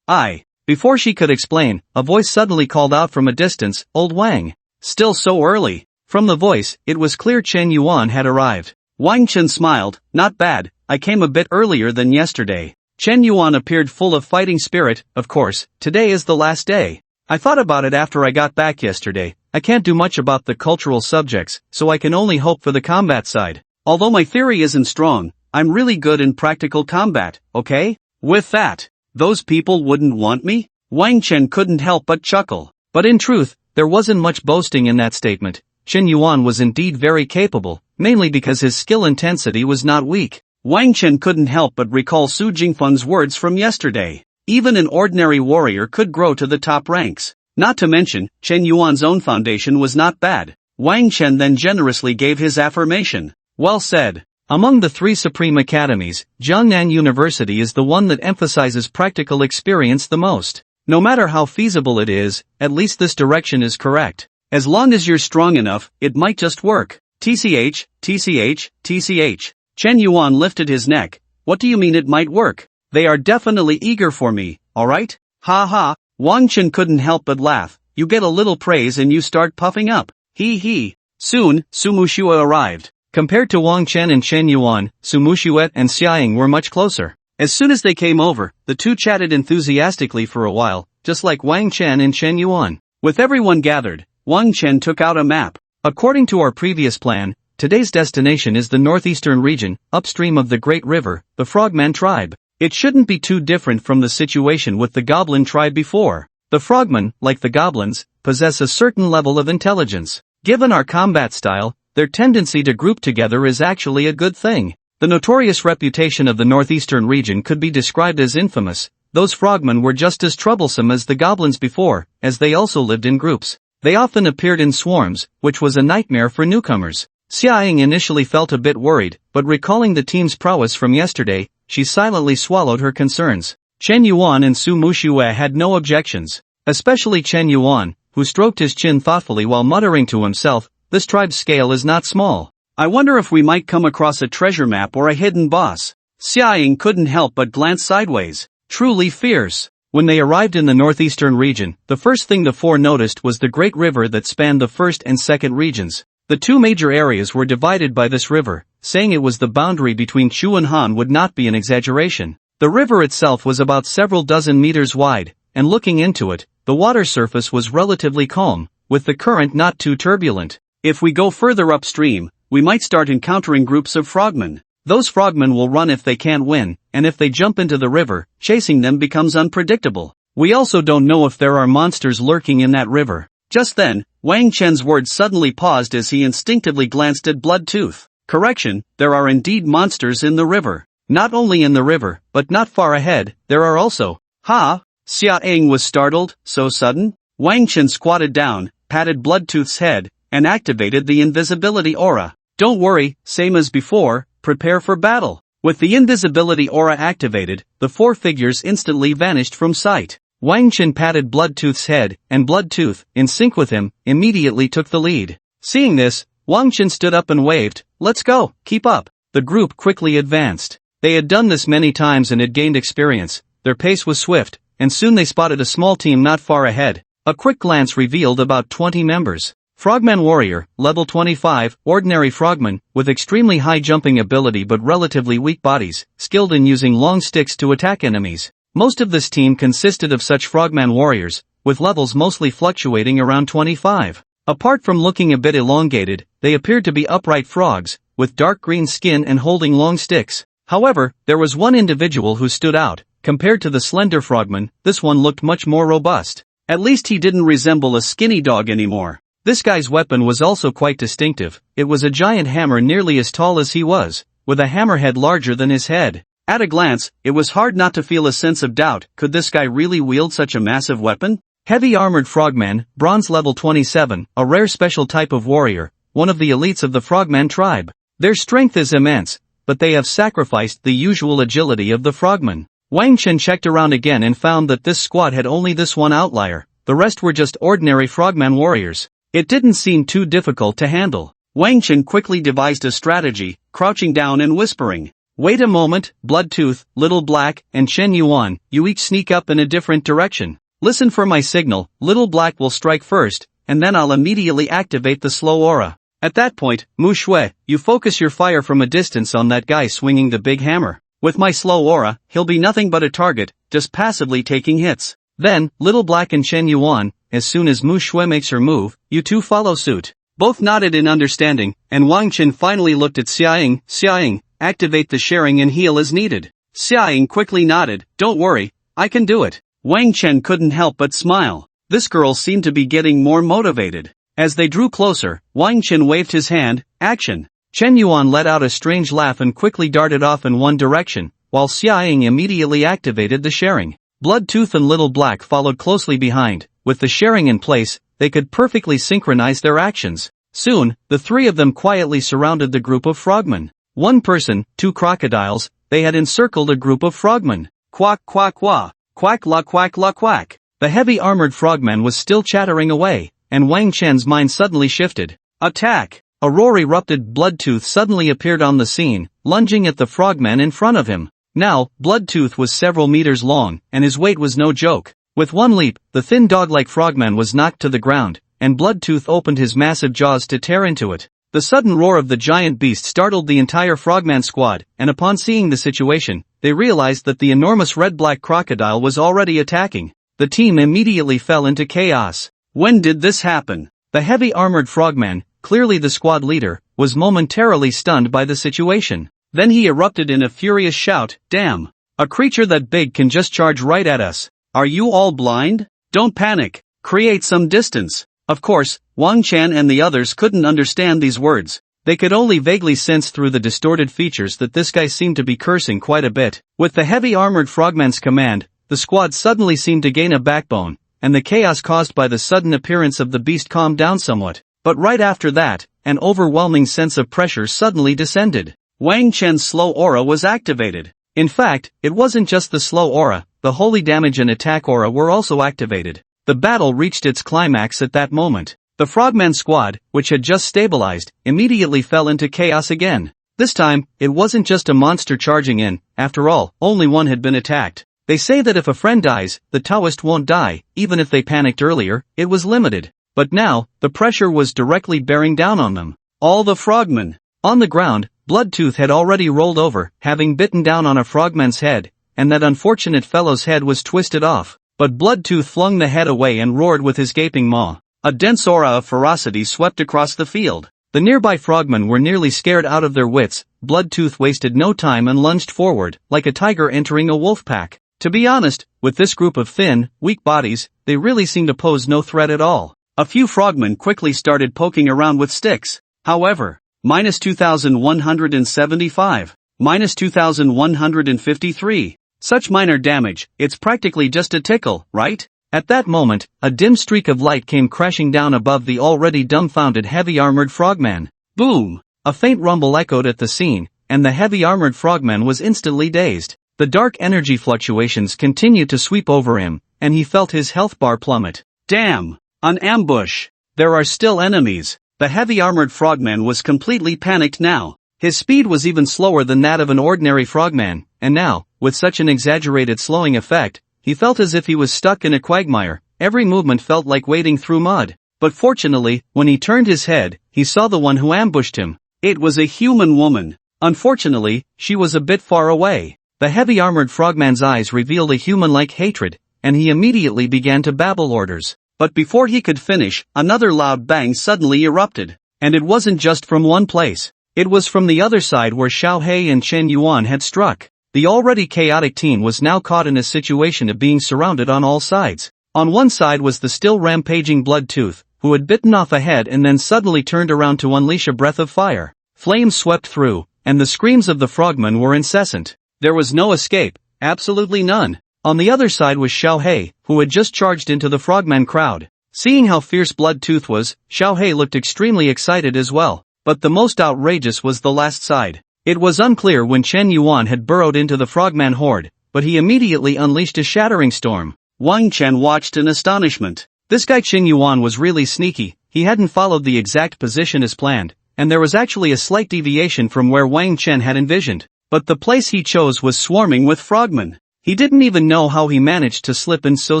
I. Before she could explain, a voice suddenly called out from a distance, "Old Wang." Still so early. From the voice, it was clear Chen Yuan had arrived. Wang Chen smiled, "Not bad, I came a bit earlier than yesterday." Chen Yuan appeared full of fighting spirit. "Of course, today is the last day. I thought about it after I got back yesterday. I can't do much about the cultural subjects, so I can only hope for the combat side. Although my theory isn't strong, I'm really good in practical combat, okay? With that, those people wouldn't want me?" Wang Chen couldn't help but chuckle. But in truth, there wasn't much boasting in that statement. Chen Yuan was indeed very capable, mainly because his skill intensity was not weak. Wang Chen couldn't help but recall Su Jingfeng's words from yesterday. Even an ordinary warrior could grow to the top ranks. Not to mention, Chen Yuan's own foundation was not bad. Wang Chen then generously gave his affirmation. Well said. Among the 3 supreme academies, Jiangnan University is the one that emphasizes practical experience the most. No matter how feasible it is, at least this direction is correct. As long as you're strong enough, it might just work. TCH, TCH, TCH. Chen Yuan lifted his neck, What do you mean it might work? They are definitely eager for me, alright? Ha ha. Wang Chen couldn't help but laugh. You get a little praise and you start puffing up. Hee hee. Soon, Su Mushue arrived. Compared to Wang Chen and Chen Yuan, Su Mushuet and Xiaoying were much closer. As soon as they came over, the two chatted enthusiastically for a while, just like Wang Chen and Chen Yuan. With everyone gathered, Wang Chen took out a map. According to our previous plan, today's destination is the northeastern region, upstream of the Great River, the Frogman tribe. It shouldn't be too different from the situation with the Goblin tribe before. The Frogmen, like the Goblins, possess a certain level of intelligence. Given our combat style, their tendency to group together is actually a good thing. The notorious reputation of the northeastern region could be described as infamous. Those frogmen were just as troublesome as the goblins before, as they also lived in groups. They often appeared in swarms, which was a nightmare for newcomers. Xiaoying initially felt a bit worried, but recalling the team's prowess from yesterday, she silently swallowed her concerns. Chen Yuan and Su Mushue had no objections. Especially Chen Yuan, who stroked his chin thoughtfully while muttering to himself, "This tribe's scale is not small. I wonder if we might come across a treasure map or a hidden boss." Xiaoying couldn't help but glance sideways. Truly fierce. When they arrived in the northeastern region, the first thing the four noticed was the great river that spanned the first and second regions. The two major areas were divided by this river. Saying it was the boundary between Chu and Han would not be an exaggeration. The river itself was about several dozen meters wide, and looking into it, the water surface was relatively calm, with the current not too turbulent. If we go further upstream, we might start encountering groups of frogmen. Those frogmen will run if they can't win, and if they jump into the river, chasing them becomes unpredictable. We also don't know if there are monsters lurking in that river. Just then, Wang Chen's words suddenly paused as he instinctively glanced at Bloodtooth. Correction, there are indeed monsters in the river. Not only in the river, but not far ahead, there are also. Ha! Xiaoying was startled. So sudden? Wang Chen squatted down, patted Bloodtooth's head, and activated the invisibility aura. Don't worry, same as before, prepare for battle. With the invisibility aura activated, the four figures instantly vanished from sight. Wang Chen patted Bloodtooth's head, and Bloodtooth, in sync with him, immediately took the lead. Seeing this, Wang Chen stood up and waved, "Let's go, keep up." The group quickly advanced. They had done this many times and had gained experience. Their pace was swift, and soon they spotted a small team not far ahead. A quick glance revealed about 20 members. Frogman Warrior, level 25, ordinary frogman, with extremely high jumping ability but relatively weak bodies, skilled in using long sticks to attack enemies. Most of this team consisted of such frogman warriors, with levels mostly fluctuating around 25. Apart from looking a bit elongated, they appeared to be upright frogs, with dark green skin and holding long sticks. However, there was one individual who stood out. Compared to the slender frogman, this one looked much more robust. At least he didn't resemble a skinny dog anymore. This guy's weapon was also quite distinctive. It was a giant hammer nearly as tall as he was, with a hammerhead larger than his head. At a glance, it was hard not to feel a sense of doubt. Could this guy really wield such a massive weapon? Heavy armored frogman, bronze level 27, a rare special type of warrior, one of the elites of the frogman tribe. Their strength is immense, but they have sacrificed the usual agility of the frogman. Wang Chen checked around again and found that this squad had only this one outlier. The rest were just ordinary frogman warriors. It didn't seem too difficult to handle. Wang Chen quickly devised a strategy, crouching down and whispering, "Wait a moment, Bloodtooth, Little Black, and Chen Yuan, you each sneak up in a different direction. Listen for my signal. Little Black will strike first, and then I'll immediately activate the slow aura. At that point, Mu Shui, you focus your fire from a distance on that guy swinging the big hammer. With my slow aura, he'll be nothing but a target, just passively taking hits. Then, Little Black and Chen Yuan, as soon as Mu Shui makes her move, you two follow suit." Both nodded in understanding, and Wang Chen finally looked at Xiaoying. "Xiaoying, activate the sharing and heal as needed." Xiaoying quickly nodded, "Don't worry, I can do it." Wang Chen couldn't help but smile. This girl seemed to be getting more motivated. As they drew closer, Wang Chen waved his hand, "Action." Chen Yuan let out a strange laugh and quickly darted off in one direction, while Xiaoying immediately activated the sharing. Bloodtooth and Little Black followed closely behind. With the sharing in place, they could perfectly synchronize their actions. Soon, the three of them quietly surrounded the group of frogmen. One person, two crocodiles, they had encircled a group of frogmen. Quack quack quack, quack la quack la quack. The heavy armored frogman was still chattering away, and Wang Chen's mind suddenly shifted. "Attack! a roar erupted. Bloodtooth suddenly appeared on the scene, lunging at the frogman in front of him. Now, Bloodtooth was several meters long, and his weight was no joke. With one leap, the thin dog-like frogman was knocked to the ground, and Bloodtooth opened his massive jaws to tear into it. The sudden roar of the giant beast startled the entire frogman squad, and upon seeing the situation, they realized that the enormous red-black crocodile was already attacking. The team immediately fell into chaos. When did this happen? The heavy armored frogman, clearly the squad leader, was momentarily stunned by the situation. Then he erupted in a furious shout, "Damn! A creature that big can just charge right at us. Are you all blind? Don't panic. Create some distance." Of course, Wang Chan and the others couldn't understand these words. They could only vaguely sense through the distorted features that this guy seemed to be cursing quite a bit. With the heavy armored frogman's command, the squad suddenly seemed to gain a backbone, and the chaos caused by the sudden appearance of the beast calmed down somewhat. But right after that, an overwhelming sense of pressure suddenly descended. Wang Chen's slow aura was activated. In fact, it wasn't just the slow aura, the holy damage and attack aura were also activated. The battle reached its climax at that moment. The frogman squad, which had just stabilized, immediately fell into chaos again. This time, it wasn't just a monster charging in, after all, only one had been attacked. They say that if a friend dies, the Taoist won't die, even if they panicked earlier, it was limited. But now, the pressure was directly bearing down on them. All the frogmen. On the ground, Bloodtooth had already rolled over, having bitten down on a frogman's head, and that unfortunate fellow's head was twisted off. But Bloodtooth flung the head away and roared with his gaping maw. A dense aura of ferocity swept across the field. The nearby frogmen were nearly scared out of their wits. Bloodtooth wasted no time and lunged forward, like a tiger entering a wolf pack. To be honest, with this group of thin, weak bodies, they really seemed to pose no threat at all. A few frogmen quickly started poking around with sticks. However, -2,175, -2,153. Such minor damage, it's practically just a tickle, right? At that moment, a dim streak of light came crashing down above the already dumbfounded heavy-armored frogman. Boom! A faint rumble echoed at the scene, and the heavy-armored frogman was instantly dazed. The dark energy fluctuations continued to sweep over him, and he felt his health bar plummet. Damn! An ambush! There are still enemies. The heavy-armored frogman was completely panicked now. His speed was even slower than that of an ordinary frogman, and now, with such an exaggerated slowing effect, he felt as if he was stuck in a quagmire. Every movement felt like wading through mud. But fortunately, when he turned his head, he saw the one who ambushed him. It was a human woman. Unfortunately, she was a bit far away. The heavy-armored frogman's eyes revealed a human-like hatred, and he immediately began to babble orders. But before he could finish, another loud bang suddenly erupted. And it wasn't just from one place. It was from the other side where Xiao He and Chen Yuan had struck. The already chaotic team was now caught in a situation of being surrounded on all sides. On one side was the still rampaging Bloodtooth, who had bitten off a head and then suddenly turned around to unleash a breath of fire. Flames swept through, and the screams of the frogmen were incessant. There was no escape, absolutely none. On the other side was Xiao He, who had just charged into the frogman crowd. Seeing how fierce Bloodtooth was, Xiao He looked extremely excited as well. But the most outrageous was the last side. It was unclear when Chen Yuan had burrowed into the frogman horde, but he immediately unleashed a shattering storm. Wang Chen watched in astonishment. This guy Chen Yuan was really sneaky. He hadn't followed the exact position as planned, and there was actually a slight deviation from where Wang Chen had envisioned. But the place he chose was swarming with frogmen. He didn't even know how he managed to slip in so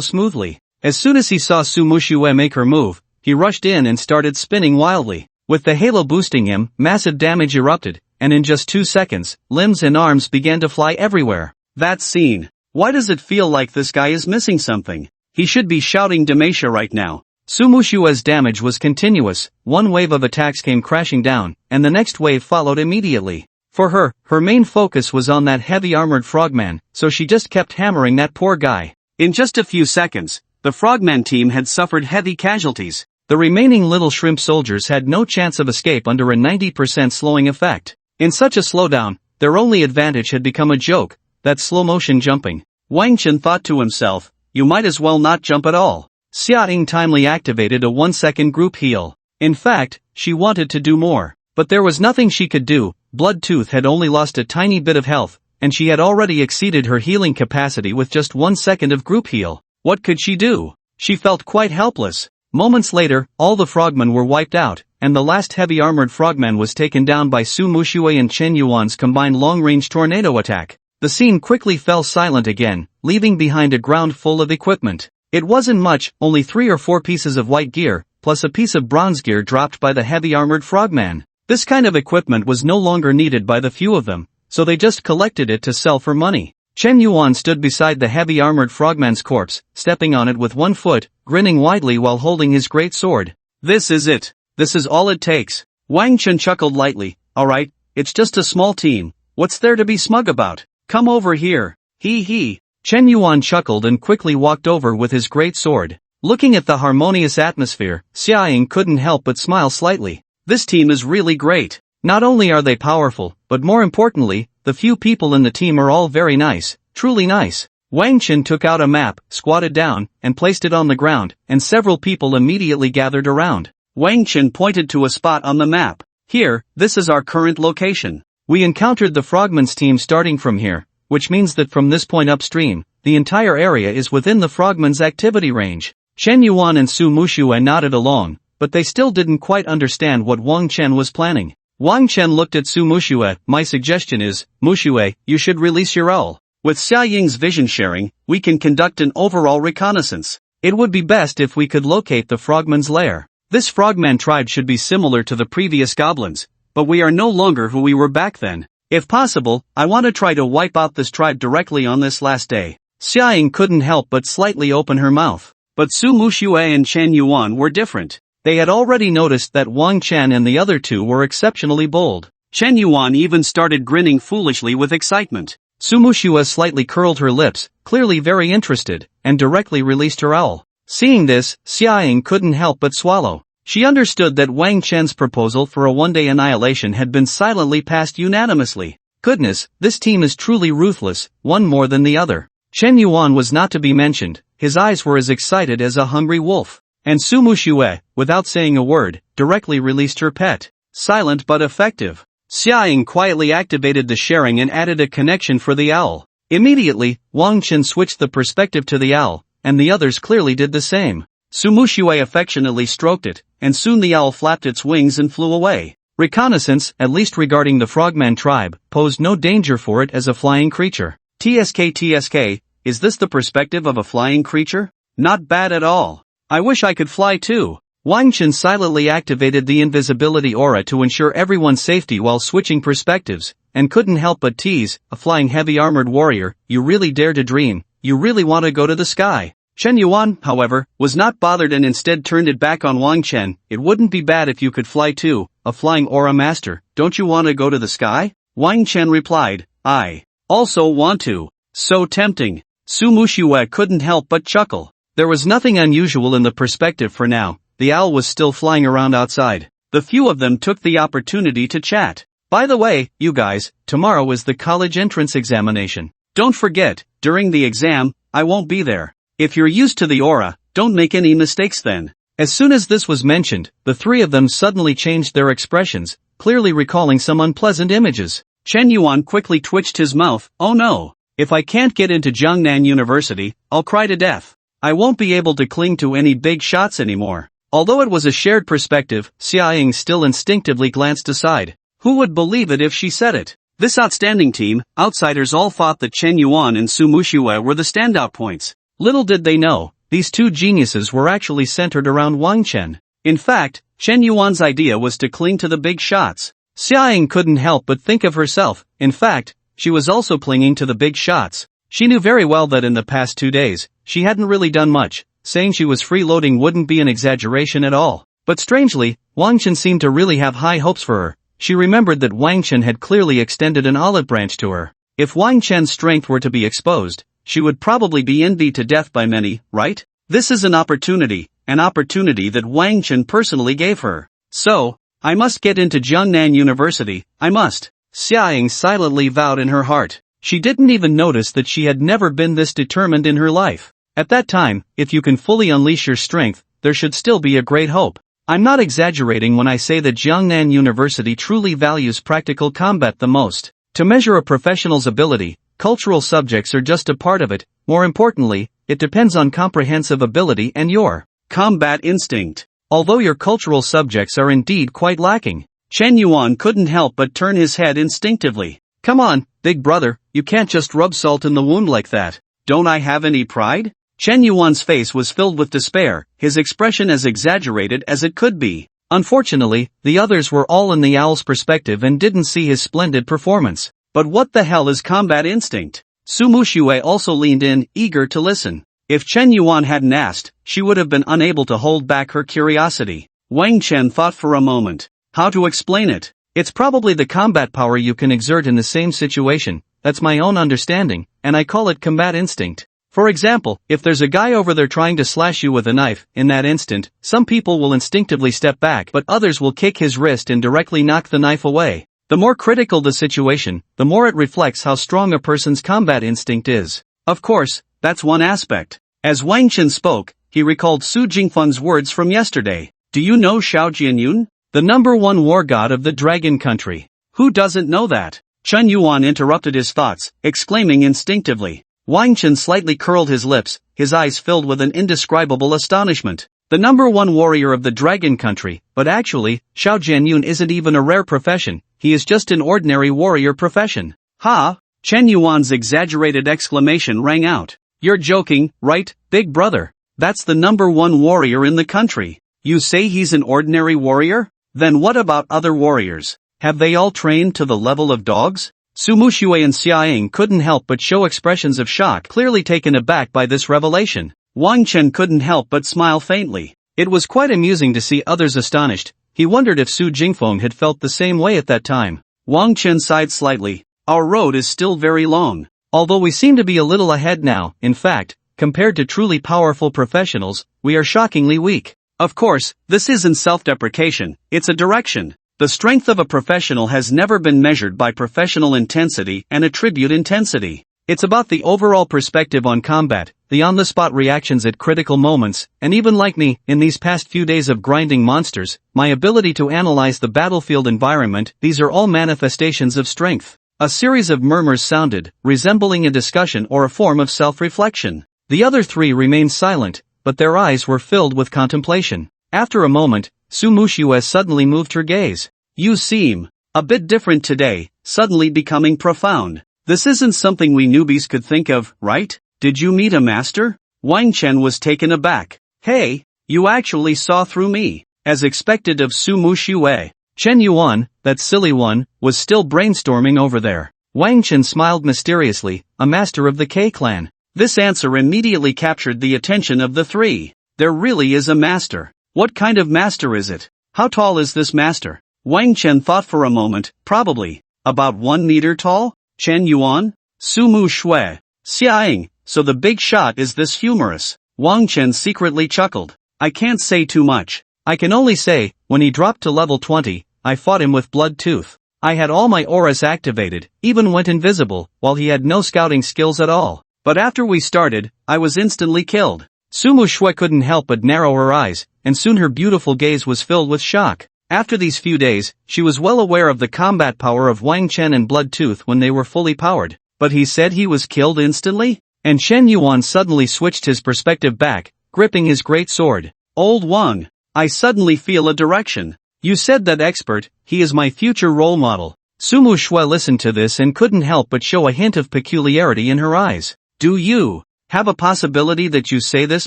smoothly. As soon as he saw Su Muxue make her move, he rushed in and started spinning wildly. With the halo boosting him, massive damage erupted, and in just 2 seconds, limbs and arms began to fly everywhere. That scene. Why does it feel like this guy is missing something? He should be shouting Dementia right now. Su Mushue's damage was continuous. One wave of attacks came crashing down, and the next wave followed immediately. For her, her main focus was on that heavy-armored frogman, so she just kept hammering that poor guy. In just a few seconds, the frogman team had suffered heavy casualties. The remaining little shrimp soldiers had no chance of escape under a 90% slowing effect. In such a slowdown, their only advantage had become a joke, that slow-motion jumping. Wang Chen thought to himself, you might as well not jump at all. Xia Ying timely activated a 1-second group heal. In fact, she wanted to do more. But there was nothing she could do. Bloodtooth had only lost a tiny bit of health, and she had already exceeded her healing capacity with just 1 second of group heal. What could she do? She felt quite helpless. Moments later, all the frogmen were wiped out, and the last heavy-armored frogman was taken down by Su Muxue and Chen Yuan's combined long-range tornado attack. The scene quickly fell silent again, leaving behind a ground full of equipment. It wasn't much, only 3 or 4 pieces of white gear, plus a piece of bronze gear dropped by the heavy-armored frogman. This kind of equipment was no longer needed by the few of them, so they just collected it to sell for money. Chen Yuan stood beside the heavy-armored frogman's corpse, stepping on it with one foot, grinning widely while holding his great sword. This is it. This is all it takes. Wang Chen chuckled lightly. Alright, it's just a small team. What's there to be smug about? Come over here. Hee hee. Chen Yuan chuckled and quickly walked over with his great sword. Looking at the harmonious atmosphere, Xia Ying couldn't help but smile slightly. This team is really great. Not only are they powerful, but more importantly, the few people in the team are all very nice, truly nice. Wang Chen took out a map, squatted down, and placed it on the ground, and several people immediately gathered around. Wang Chen pointed to a spot on the map. Here, this is our current location. We encountered the Frogman's team starting from here, which means that from this point upstream, the entire area is within the Frogman's activity range. Chen Yuan and Su Muxue nodded along, but they still didn't quite understand what Wang Chen was planning. Wang Chen looked at Su Muxue. My suggestion is, Muxue, you should release your owl. With Xia Ying's vision sharing, we can conduct an overall reconnaissance. It would be best if we could locate the Frogman's lair. This Frogman tribe should be similar to the previous goblins, but we are no longer who we were back then. If possible, I want to try to wipe out this tribe directly on this last day. Xia Ying couldn't help but slightly open her mouth. But Su Muxue and Chen Yuan were different. They had already noticed that Wang Chen and the other two were exceptionally bold. Chen Yuan even started grinning foolishly with excitement. Su Muxue slightly curled her lips, clearly very interested, and directly released her owl. Seeing this, Xia Ying couldn't help but swallow. She understood that Wang Chen's proposal for a one-day annihilation had been silently passed unanimously. Goodness, this team is truly ruthless, one more than the other. Chen Yuan was not to be mentioned, his eyes were as excited as a hungry wolf. And Su Muxue, without saying a word, directly released her pet. Silent but effective. Xia Ying quietly activated the sharing and added a connection for the owl. Immediately, Wang Chen switched the perspective to the owl, and the others clearly did the same. Su Muxue affectionately stroked it, and soon the owl flapped its wings and flew away. Reconnaissance, at least regarding the Frogman tribe, posed no danger for it as a flying creature. TSK, is this the perspective of a flying creature? Not bad at all. I wish I could fly too. Wang Chen silently activated the invisibility aura to ensure everyone's safety while switching perspectives, and couldn't help but tease, a flying heavy-armored warrior, you really dare to dream, you really want to go to the sky. Chen Yuan, however, was not bothered and instead turned it back on Wang Chen. It wouldn't be bad if you could fly too, a flying aura master, don't you want to go to the sky? Wang Chen replied, I also want to. So tempting. Su Muxue couldn't help but chuckle. There was nothing unusual in the perspective for now, the owl was still flying around outside. The few of them took the opportunity to chat. By the way, you guys, tomorrow is the college entrance examination. Don't forget, during the exam, I won't be there. If you're used to the aura, don't make any mistakes then. As soon as this was mentioned, the three of them suddenly changed their expressions, clearly recalling some unpleasant images. Chen Yuan quickly twitched his mouth. Oh no! If I can't get into Jiangnan University, I'll cry to death. I won't be able to cling to any big shots anymore. Although it was a shared perspective, Xia Ying still instinctively glanced aside. Who would believe it if she said it? This outstanding team, outsiders all thought that Chen Yuan and Su Muxue were the standout points. Little did they know, these two geniuses were actually centered around Wang Chen. In fact, Chen Yuan's idea was to cling to the big shots. Xia Ying couldn't help but think of herself. In fact, she was also clinging to the big shots. She knew very well that in the past 2 days, she hadn't really done much. Saying she was freeloading wouldn't be an exaggeration at all. But strangely, Wang Chen seemed to really have high hopes for her. She remembered that Wang Chen had clearly extended an olive branch to her. If Wang Chen's strength were to be exposed, she would probably be envied to death by many, right? This is an opportunity that Wang Chen personally gave her. So, I must get into Jiangnan University, I must. Xia Ying silently vowed in her heart. She didn't even notice that she had never been this determined in her life. At that time, if you can fully unleash your strength, there should still be a great hope. I'm not exaggerating when I say that Jiangnan University truly values practical combat the most. To measure a professional's ability, cultural subjects are just a part of it. More importantly, it depends on comprehensive ability and your combat instinct. although your cultural subjects are indeed quite lacking. Chen Yuan couldn't help but turn his head instinctively. Come on, big brother, you can't just rub salt in the wound like that. Don't I have any pride? Chen Yuan's face was filled with despair, his expression as exaggerated as it could be. Unfortunately, the others were all in the owl's perspective and didn't see his splendid performance. But what the hell is combat instinct? Su Muxue also leaned in, eager to listen. If Chen Yuan hadn't asked, she would have been unable to hold back her curiosity. Wang Chen thought for a moment. How to explain it? It's probably the combat power you can exert in the same situation. That's my own understanding, and I call it combat instinct. For example, if there's a guy over there trying to slash you with a knife, in that instant, some people will instinctively step back, but others will kick his wrist and directly knock the knife away. The more critical the situation, the more it reflects how strong a person's combat instinct is. Of course, that's one aspect. As Wang Chen spoke, he recalled Su Jingfeng's words from yesterday. Do you know Xiao Jianyun? The #1 war god of the dragon country. Who doesn't know that? Chen Yuan interrupted his thoughts, exclaiming instinctively. Wang Chen slightly curled his lips, his eyes filled with an indescribable astonishment. The #1 warrior of the dragon country, but actually, Xiao Jianyun isn't even a rare profession, he is just an ordinary warrior profession. Ha! Chen Yuan's exaggerated exclamation rang out. You're joking, right, big brother? That's the #1 warrior in the country. You say he's an ordinary warrior? Then what about other warriors? Have they all trained to the level of dogs? Su Muxue and Xiaoying couldn't help but show expressions of shock, clearly taken aback by this revelation. Wang Chen couldn't help but smile faintly. It was quite amusing to see others astonished. He wondered if Su Jingfeng had felt the same way at that time. Wang Chen sighed slightly. Our road is still very long. Although we seem to be a little ahead now, in fact, compared to truly powerful professionals, we are shockingly weak. Of course, this isn't self-deprecation, it's a direction. The strength of a professional has never been measured by professional intensity and attribute intensity. It's about the overall perspective on combat, the on-the-spot reactions at critical moments, and even like me, in these past few days of grinding monsters, my ability to analyze the battlefield environment, these are all manifestations of strength. A series of murmurs sounded, resembling a discussion or a form of self-reflection. The other three remained silent, but their eyes were filled with contemplation. After a moment, Su Muxue suddenly moved her gaze. You seem a bit different today, suddenly becoming profound. This isn't something we newbies could think of, right? Did you meet a master? Wang Chen was taken aback. Hey, you actually saw through me. As expected of Su Muxue. Chen Yuan, that silly one, was still brainstorming over there. Wang Chen smiled mysteriously, a master of the K-clan. This answer immediately captured the attention of the three. There really is a master. What kind of master is it? How tall is this master? Wang Chen thought for a moment, probably about 1 meter tall? Chen Yuan? Su Muxue? Xiaoying, so the big shot is this humorous. Wang Chen secretly chuckled. I can't say too much. I can only say, when he dropped to level 20, I fought him with blood tooth. I had all my auras activated, even went invisible, while he had no scouting skills at all. But after we started, I was instantly killed. Su Muxue couldn't help but narrow her eyes, and soon her beautiful gaze was filled with shock. After these few days, she was well aware of the combat power of Wang Chen and Blood Tooth when they were fully powered. But he said he was killed instantly? And Chen Yuan suddenly switched his perspective back, gripping his great sword. Old Wang, I suddenly feel a direction. You said that expert, he is my future role model. Su Muxue listened to this and couldn't help but show a hint of peculiarity in her eyes. Do you have a possibility that you say this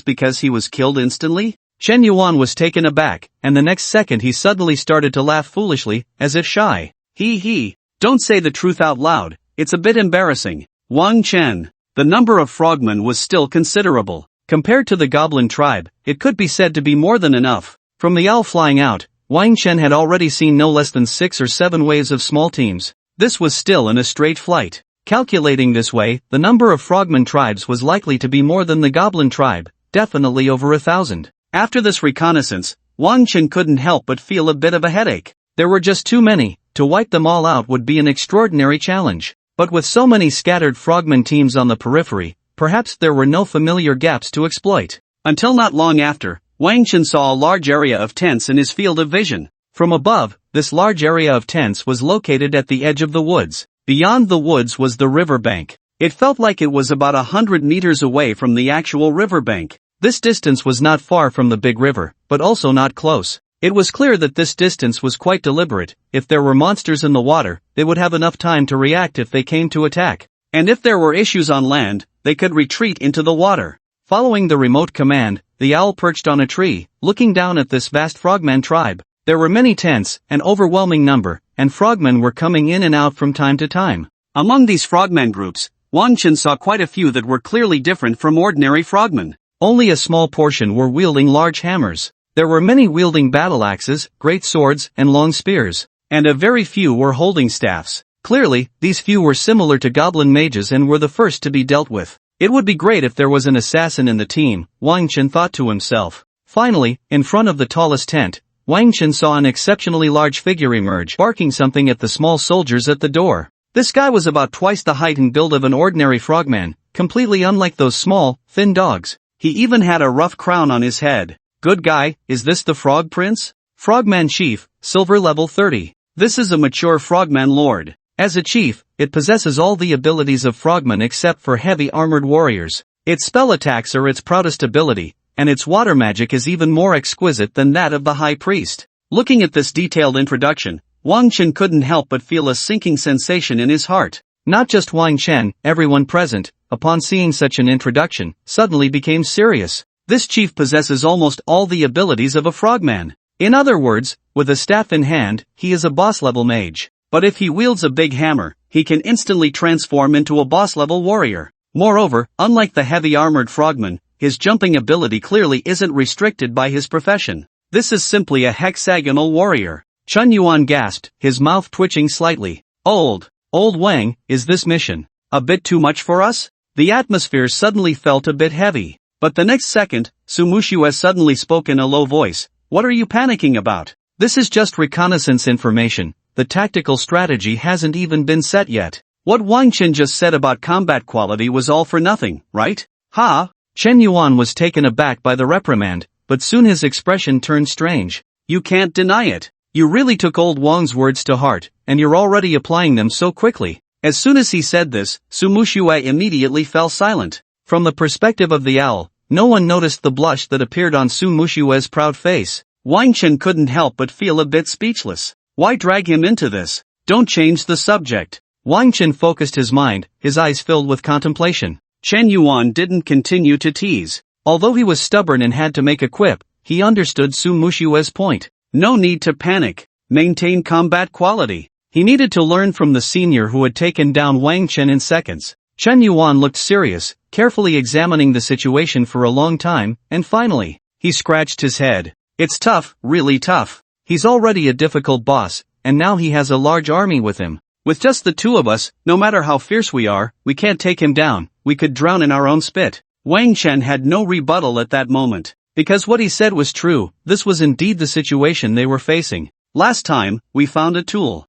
because he was killed instantly? Chen Yuan was taken aback, and the next second he suddenly started to laugh foolishly, as if shy. He, don't say the truth out loud, it's a bit embarrassing. Wang Chen, the number of frogmen was still considerable. Compared to the goblin tribe, it could be said to be more than enough. From the owl flying out, Wang Chen had already seen no less than 6 or 7 waves of small teams. This was still in a straight flight. Calculating this way, the number of frogman tribes was likely to be more than the goblin tribe, definitely over 1,000. After this reconnaissance, Wang Chen couldn't help but feel a bit of a headache. There were just too many. To wipe them all out would be an extraordinary challenge. But with so many scattered frogman teams on the periphery, perhaps there were no familiar gaps to exploit. Until not long after, Wang Chen saw a large area of tents in his field of vision. From above, this large area of tents was located at the edge of the woods. Beyond the woods was the riverbank. It felt like it was about 100 meters away from the actual riverbank. This distance was not far from the big river, but also not close. It was clear that this distance was quite deliberate. If there were monsters in the water, they would have enough time to react if they came to attack. And if there were issues on land, they could retreat into the water. Following the remote command, the owl perched on a tree, looking down at this vast frogman tribe. There were many tents, an overwhelming number, and frogmen were coming in and out from time to time. Among these frogman groups, Wang Chen saw quite a few that were clearly different from ordinary frogmen. Only a small portion were wielding large hammers. There were many wielding battle axes, great swords, and long spears. And a very few were holding staffs. Clearly, these few were similar to goblin mages and were the first to be dealt with. It would be great if there was an assassin in the team, Wang Chen thought to himself. Finally, in front of the tallest tent, Wang Chen saw an exceptionally large figure emerge, barking something at the small soldiers at the door. This guy was about twice the height and build of an ordinary frogman, completely unlike those small, thin dogs. He even had a rough crown on his head. Good guy, is this the Frog Prince? Frogman Chief, Silver Level 30. This is a mature Frogman Lord. As a chief, it possesses all the abilities of frogmen except for heavy armored warriors. Its spell attacks are its proudest ability, and its water magic is even more exquisite than that of the High Priest. Looking at this detailed introduction, Wang Chen couldn't help but feel a sinking sensation in his heart. Not just Wang Chen, everyone present, upon seeing such an introduction, suddenly became serious. This chief possesses almost all the abilities of a frogman. In other words, with a staff in hand, he is a boss-level mage. But if he wields a big hammer, he can instantly transform into a boss-level warrior. Moreover, unlike the heavy-armored frogman, his jumping ability clearly isn't restricted by his profession. This is simply a hexagonal warrior. Chun Yuan gasped, his mouth twitching slightly. Old Wang, is this mission a bit too much for us? The atmosphere suddenly felt a bit heavy. But the next second, Su Mushue suddenly spoke in a low voice. What are you panicking about? This is just reconnaissance information. The tactical strategy hasn't even been set yet. What Wang Chen just said about combat quality was all for nothing, right? Ha! Chen Yuan was taken aback by the reprimand, but soon his expression turned strange. You can't deny it. You really took old Wang's words to heart, and you're already applying them so quickly. As soon as he said this, Su Mushue immediately fell silent. From the perspective of the owl, no one noticed the blush that appeared on Su Mushue's proud face. Wang Chen couldn't help but feel a bit speechless. Why drag him into this? Don't change the subject. Wang Chen focused his mind, his eyes filled with contemplation. Chen Yuan didn't continue to tease. Although he was stubborn and had to make a quip, he understood Su Mushue's point. No need to panic. Maintain combat quality. He needed to learn from the senior who had taken down Wang Chen in seconds. Chen Yuan looked serious, carefully examining the situation for a long time, and finally, he scratched his head. It's tough, really tough. He's already a difficult boss, and now he has a large army with him. With just the two of us, no matter how fierce we are, we can't take him down. We could drown in our own spit. Wang Chen had no rebuttal at that moment. Because what he said was true, this was indeed the situation they were facing. Last time, we found a tool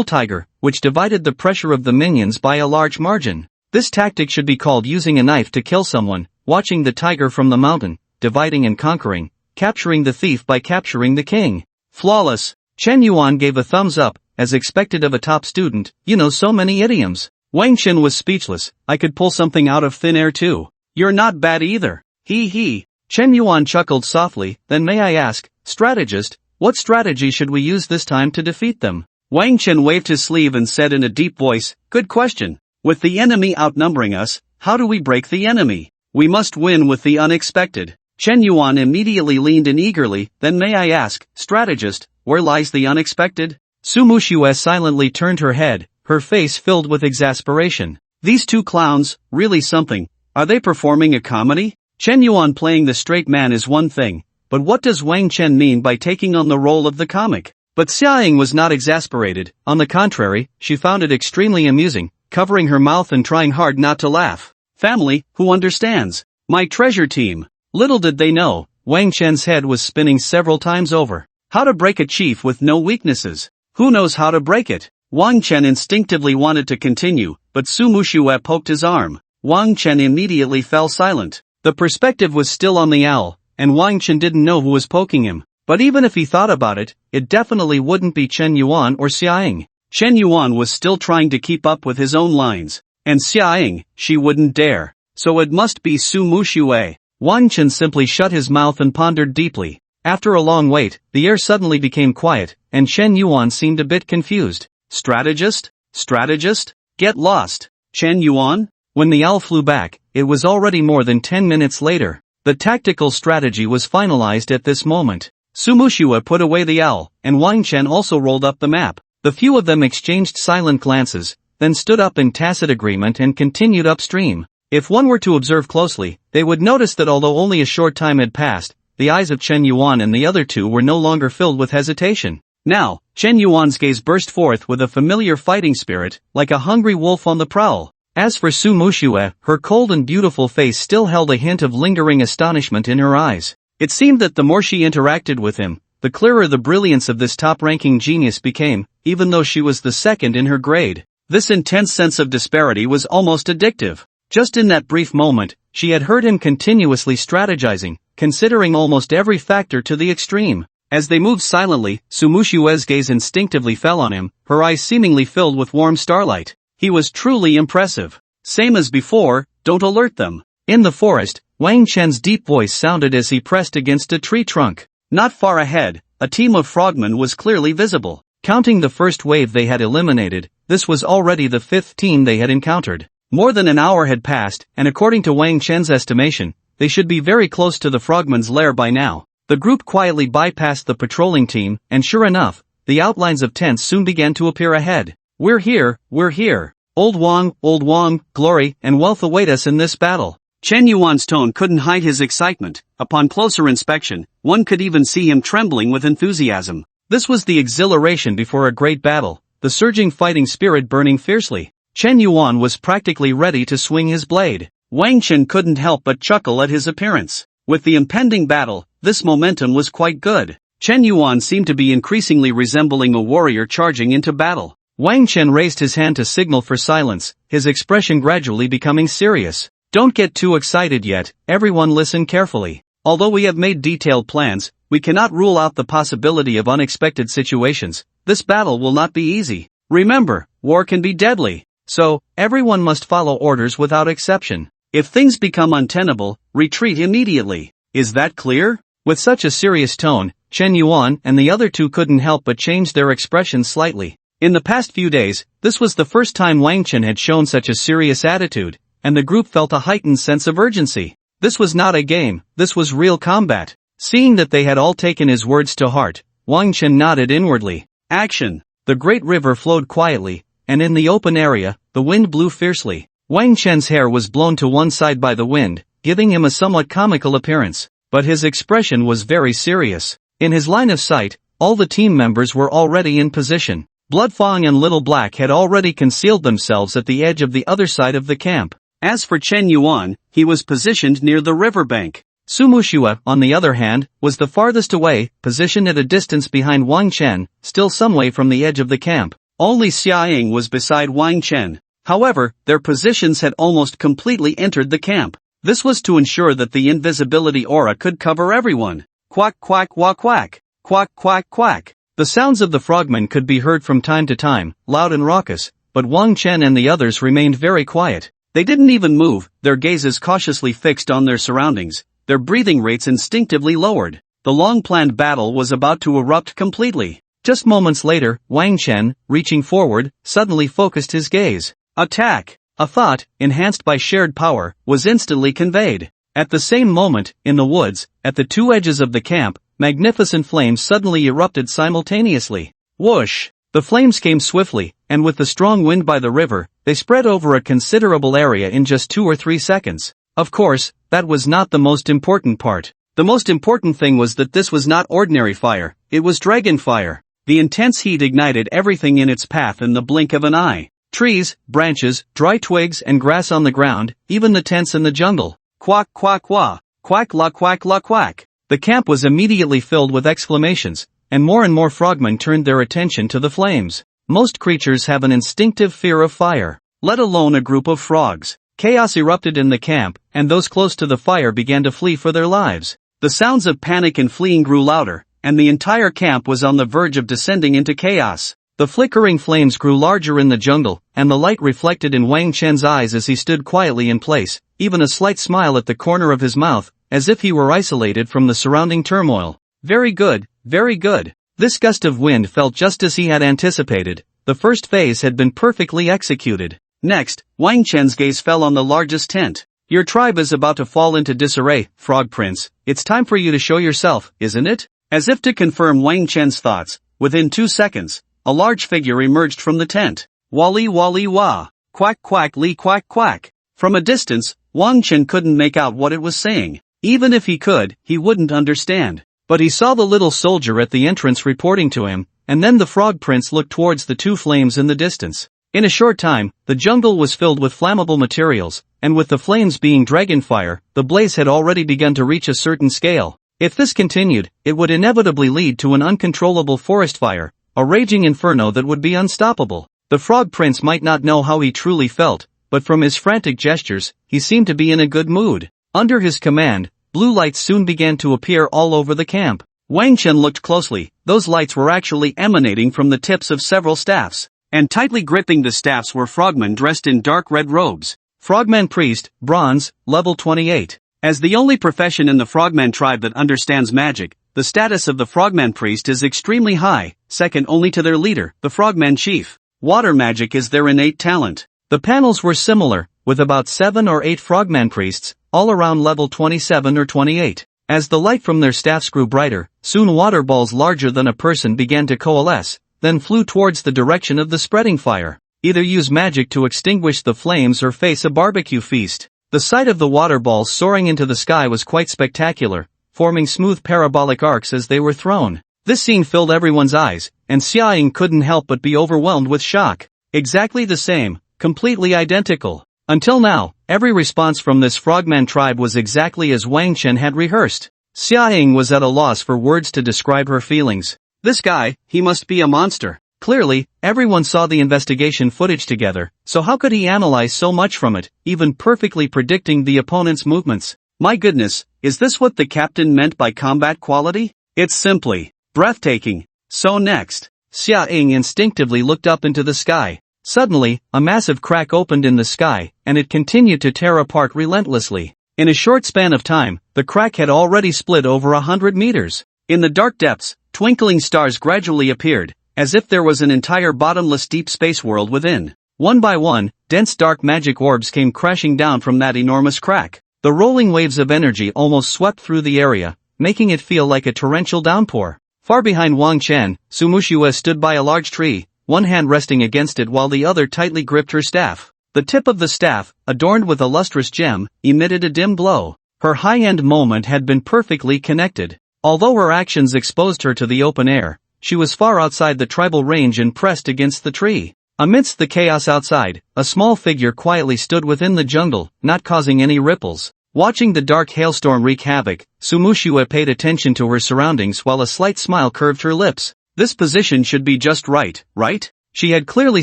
tiger, which divided the pressure of the minions by a large margin. This tactic should be called using a knife to kill someone, watching the tiger from the mountain, dividing and conquering, capturing the thief by capturing the king. Flawless. Chen Yuan gave a thumbs up, as expected of a top student, so many idioms. Wang Chen was speechless. I could pull something out of thin air too. You're not bad either. Hee. Chen Yuan chuckled softly, then may I ask, strategist, what strategy should we use this time to defeat them? Wang Chen waved his sleeve and said in a deep voice, good question. With the enemy outnumbering us, how do we break the enemy? We must win with the unexpected. Chen Yuan immediately leaned in eagerly, then may I ask, strategist, where lies the unexpected? Su Mushue silently turned her head, her face filled with exasperation. These two clowns, really something. Are they performing a comedy? Chen Yuan playing the straight man is one thing, but what does Wang Chen mean by taking on the role of the comic? But Xiaoying was not exasperated, on the contrary, she found it extremely amusing, covering her mouth and trying hard not to laugh. Family, who understands? My treasure team. Little did they know, Wang Chen's head was spinning several times over. How to break a chief with no weaknesses? Who knows how to break it? Wang Chen instinctively wanted to continue, but Su Mushue poked his arm. Wang Chen immediately fell silent. The perspective was still on the owl, and Wang Chen didn't know who was poking him. But even if he thought about it, it definitely wouldn't be Chen Yuan or Xiaoying. Chen Yuan was still trying to keep up with his own lines. And Xiaoying, she wouldn't dare. So it must be Su Mushue. Wang Chen simply shut his mouth and pondered deeply. After a long wait, the air suddenly became quiet, and Chen Yuan seemed a bit confused. Strategist? Strategist? Get lost. Chen Yuan? When the owl flew back, it was already more than 10 minutes later. The tactical strategy was finalized at this moment. Sumushua put away the owl, and Wang Chen also rolled up the map. The few of them exchanged silent glances, then stood up in tacit agreement and continued upstream. If one were to observe closely, they would notice that although only a short time had passed, the eyes of Chen Yuan and the other two were no longer filled with hesitation. Now, Chen Yuan's gaze burst forth with a familiar fighting spirit, like a hungry wolf on the prowl. As for Su Mushue, her cold and beautiful face still held a hint of lingering astonishment in her eyes. It seemed that the more she interacted with him, the clearer the brilliance of this top-ranking genius became, even though she was the second in her grade. This intense sense of disparity was almost addictive. Just in that brief moment, she had heard him continuously strategizing, considering almost every factor to the extreme. As they moved silently, Sumushue's gaze instinctively fell on him, her eyes seemingly filled with warm starlight. He was truly impressive. Same as before, don't alert them. In the forest, Wang Chen's deep voice sounded as he pressed against a tree trunk. Not far ahead, a team of frogmen was clearly visible. Counting the first wave they had eliminated, this was already the fifth team they had encountered. More than an hour had passed, and according to Wang Chen's estimation, they should be very close to the frogman's lair by now. The group quietly bypassed the patrolling team, and sure enough, the outlines of tents soon began to appear ahead. We're here, we're here. Old Wang, glory and wealth await us in this battle. Chen Yuan's tone couldn't hide his excitement. Upon closer inspection, one could even see him trembling with enthusiasm. This was the exhilaration before a great battle, the surging fighting spirit burning fiercely. Chen Yuan was practically ready to swing his blade. Wang Chen couldn't help but chuckle at his appearance. With the impending battle, this momentum was quite good. Chen Yuan seemed to be increasingly resembling a warrior charging into battle. Wang Chen raised his hand to signal for silence, his expression gradually becoming serious. Don't get too excited yet, everyone listen carefully. Although we have made detailed plans, we cannot rule out the possibility of unexpected situations. This battle will not be easy. Remember, war can be deadly. So, everyone must follow orders without exception. If things become untenable, retreat immediately. Is that clear? With such a serious tone, Chen Yuan and the other two couldn't help but change their expressions slightly. In the past few days, this was the first time Wang Chen had shown such a serious attitude, and the group felt a heightened sense of urgency. This was not a game, this was real combat. Seeing that they had all taken his words to heart, Wang Chen nodded inwardly. Action! The great river flowed quietly, and in the open area, the wind blew fiercely. Wang Chen's hair was blown to one side by the wind, giving him a somewhat comical appearance, but his expression was very serious. In his line of sight, all the team members were already in position. Bloodfang and Little Black had already concealed themselves at the edge of the other side of the camp. As for Chen Yuan, he was positioned near the riverbank. Sumushua, on the other hand, was the farthest away, positioned at a distance behind Wang Chen, still some way from the edge of the camp. Only Xiaoying was beside Wang Chen. However, their positions had almost completely entered the camp. This was to ensure that the invisibility aura could cover everyone. Quack quack wah quack. Quack quack quack. The sounds of the frogmen could be heard from time to time, loud and raucous, but Wang Chen and the others remained very quiet. They didn't even move, their gazes cautiously fixed on their surroundings, their breathing rates instinctively lowered. The long-planned battle was about to erupt completely. Just moments later, Wang Chen, reaching forward, suddenly focused his gaze. Attack! A thought, enhanced by shared power, was instantly conveyed. At the same moment, in the woods, at the two edges of the camp, magnificent flames suddenly erupted simultaneously. Whoosh! The flames came swiftly, and with the strong wind by the river, they spread over a considerable area in just 2 or 3 seconds. Of course, that was not the most important part. The most important thing was that this was not ordinary fire, it was dragon fire. The intense heat ignited everything in its path in the blink of an eye. Trees, branches, dry twigs and grass on the ground, even the tents in the jungle. Quack quack wah, quack la quack la quack. The camp was immediately filled with exclamations, and more frogmen turned their attention to the flames. Most creatures have an instinctive fear of fire, let alone a group of frogs. Chaos erupted in the camp, and those close to the fire began to flee for their lives. The sounds of panic and fleeing grew louder, and the entire camp was on the verge of descending into chaos. The flickering flames grew larger in the jungle, and the light reflected in Wang Chen's eyes as he stood quietly in place, even a slight smile at the corner of his mouth, as if he were isolated from the surrounding turmoil. Very good, very good. This gust of wind felt just as he had anticipated. The first phase had been perfectly executed. Next, Wang Chen's gaze fell on the largest tent. Your tribe is about to fall into disarray, Frog Prince. It's time for you to show yourself, isn't it? As if to confirm Wang Chen's thoughts, within 2 seconds, a large figure emerged from the tent. Wally wally wah. Quack quack lee quack quack. From a distance, Wang Chen couldn't make out what it was saying. Even if he could, he wouldn't understand. But he saw the little soldier at the entrance reporting to him, and then the Frog Prince looked towards the 2 flames in the distance. In a short time, the jungle was filled with flammable materials, and with the flames being dragon fire, the blaze had already begun to reach a certain scale. If this continued, it would inevitably lead to an uncontrollable forest fire, a raging inferno that would be unstoppable. The Frog Prince might not know how he truly felt, but from his frantic gestures, he seemed to be in a good mood. Under his command, blue lights soon began to appear all over the camp. Wang Chen looked closely. Those lights were actually emanating from the tips of several staffs, and tightly gripping the staffs were frogmen dressed in dark red robes. Frogman Priest, Bronze, level 28. As the only profession in the Frogman tribe that understands magic, the status of the Frogman Priest is extremely high, second only to their leader, the Frogman Chief. Water magic is their innate talent. The panels were similar, with about 7 or 8 Frogman Priests, all around level 27 or 28. As the light from their staffs grew brighter, soon water balls larger than a person began to coalesce, then flew towards the direction of the spreading fire. Either use magic to extinguish the flames or face a barbecue feast. The sight of the water balls soaring into the sky was quite spectacular, forming smooth parabolic arcs as they were thrown. This scene filled everyone's eyes, and Xiaoying couldn't help but be overwhelmed with shock. Exactly the same, completely identical. Until now, every response from this Frogman tribe was exactly as Wang Chen had rehearsed. Xiaoying was at a loss for words to describe her feelings. This guy, he must be a monster. Clearly, everyone saw the investigation footage together, so how could he analyze so much from it, even perfectly predicting the opponent's movements? My goodness, is this what the captain meant by combat quality? It's simply breathtaking. So next, Xiaoying instinctively looked up into the sky. Suddenly, a massive crack opened in the sky, and it continued to tear apart relentlessly. In a short span of time, the crack had already split over 100 meters. In the dark depths, twinkling stars gradually appeared, as if there was an entire bottomless deep space world within. One by one, dense dark magic orbs came crashing down from that enormous crack. The rolling waves of energy almost swept through the area, making it feel like a torrential downpour. Far behind Wang Chen, Sumushue stood by a large tree, one hand resting against it while the other tightly gripped her staff. The tip of the staff, adorned with a lustrous gem, emitted a dim glow. Her high-end moment had been perfectly connected. Although her actions exposed her to the open air, she was far outside the tribal range and pressed against the tree. Amidst the chaos outside, a small figure quietly stood within the jungle, not causing any ripples. Watching the dark hailstorm wreak havoc, Sumushue paid attention to her surroundings while a slight smile curved her lips. This position should be just right, right? She had clearly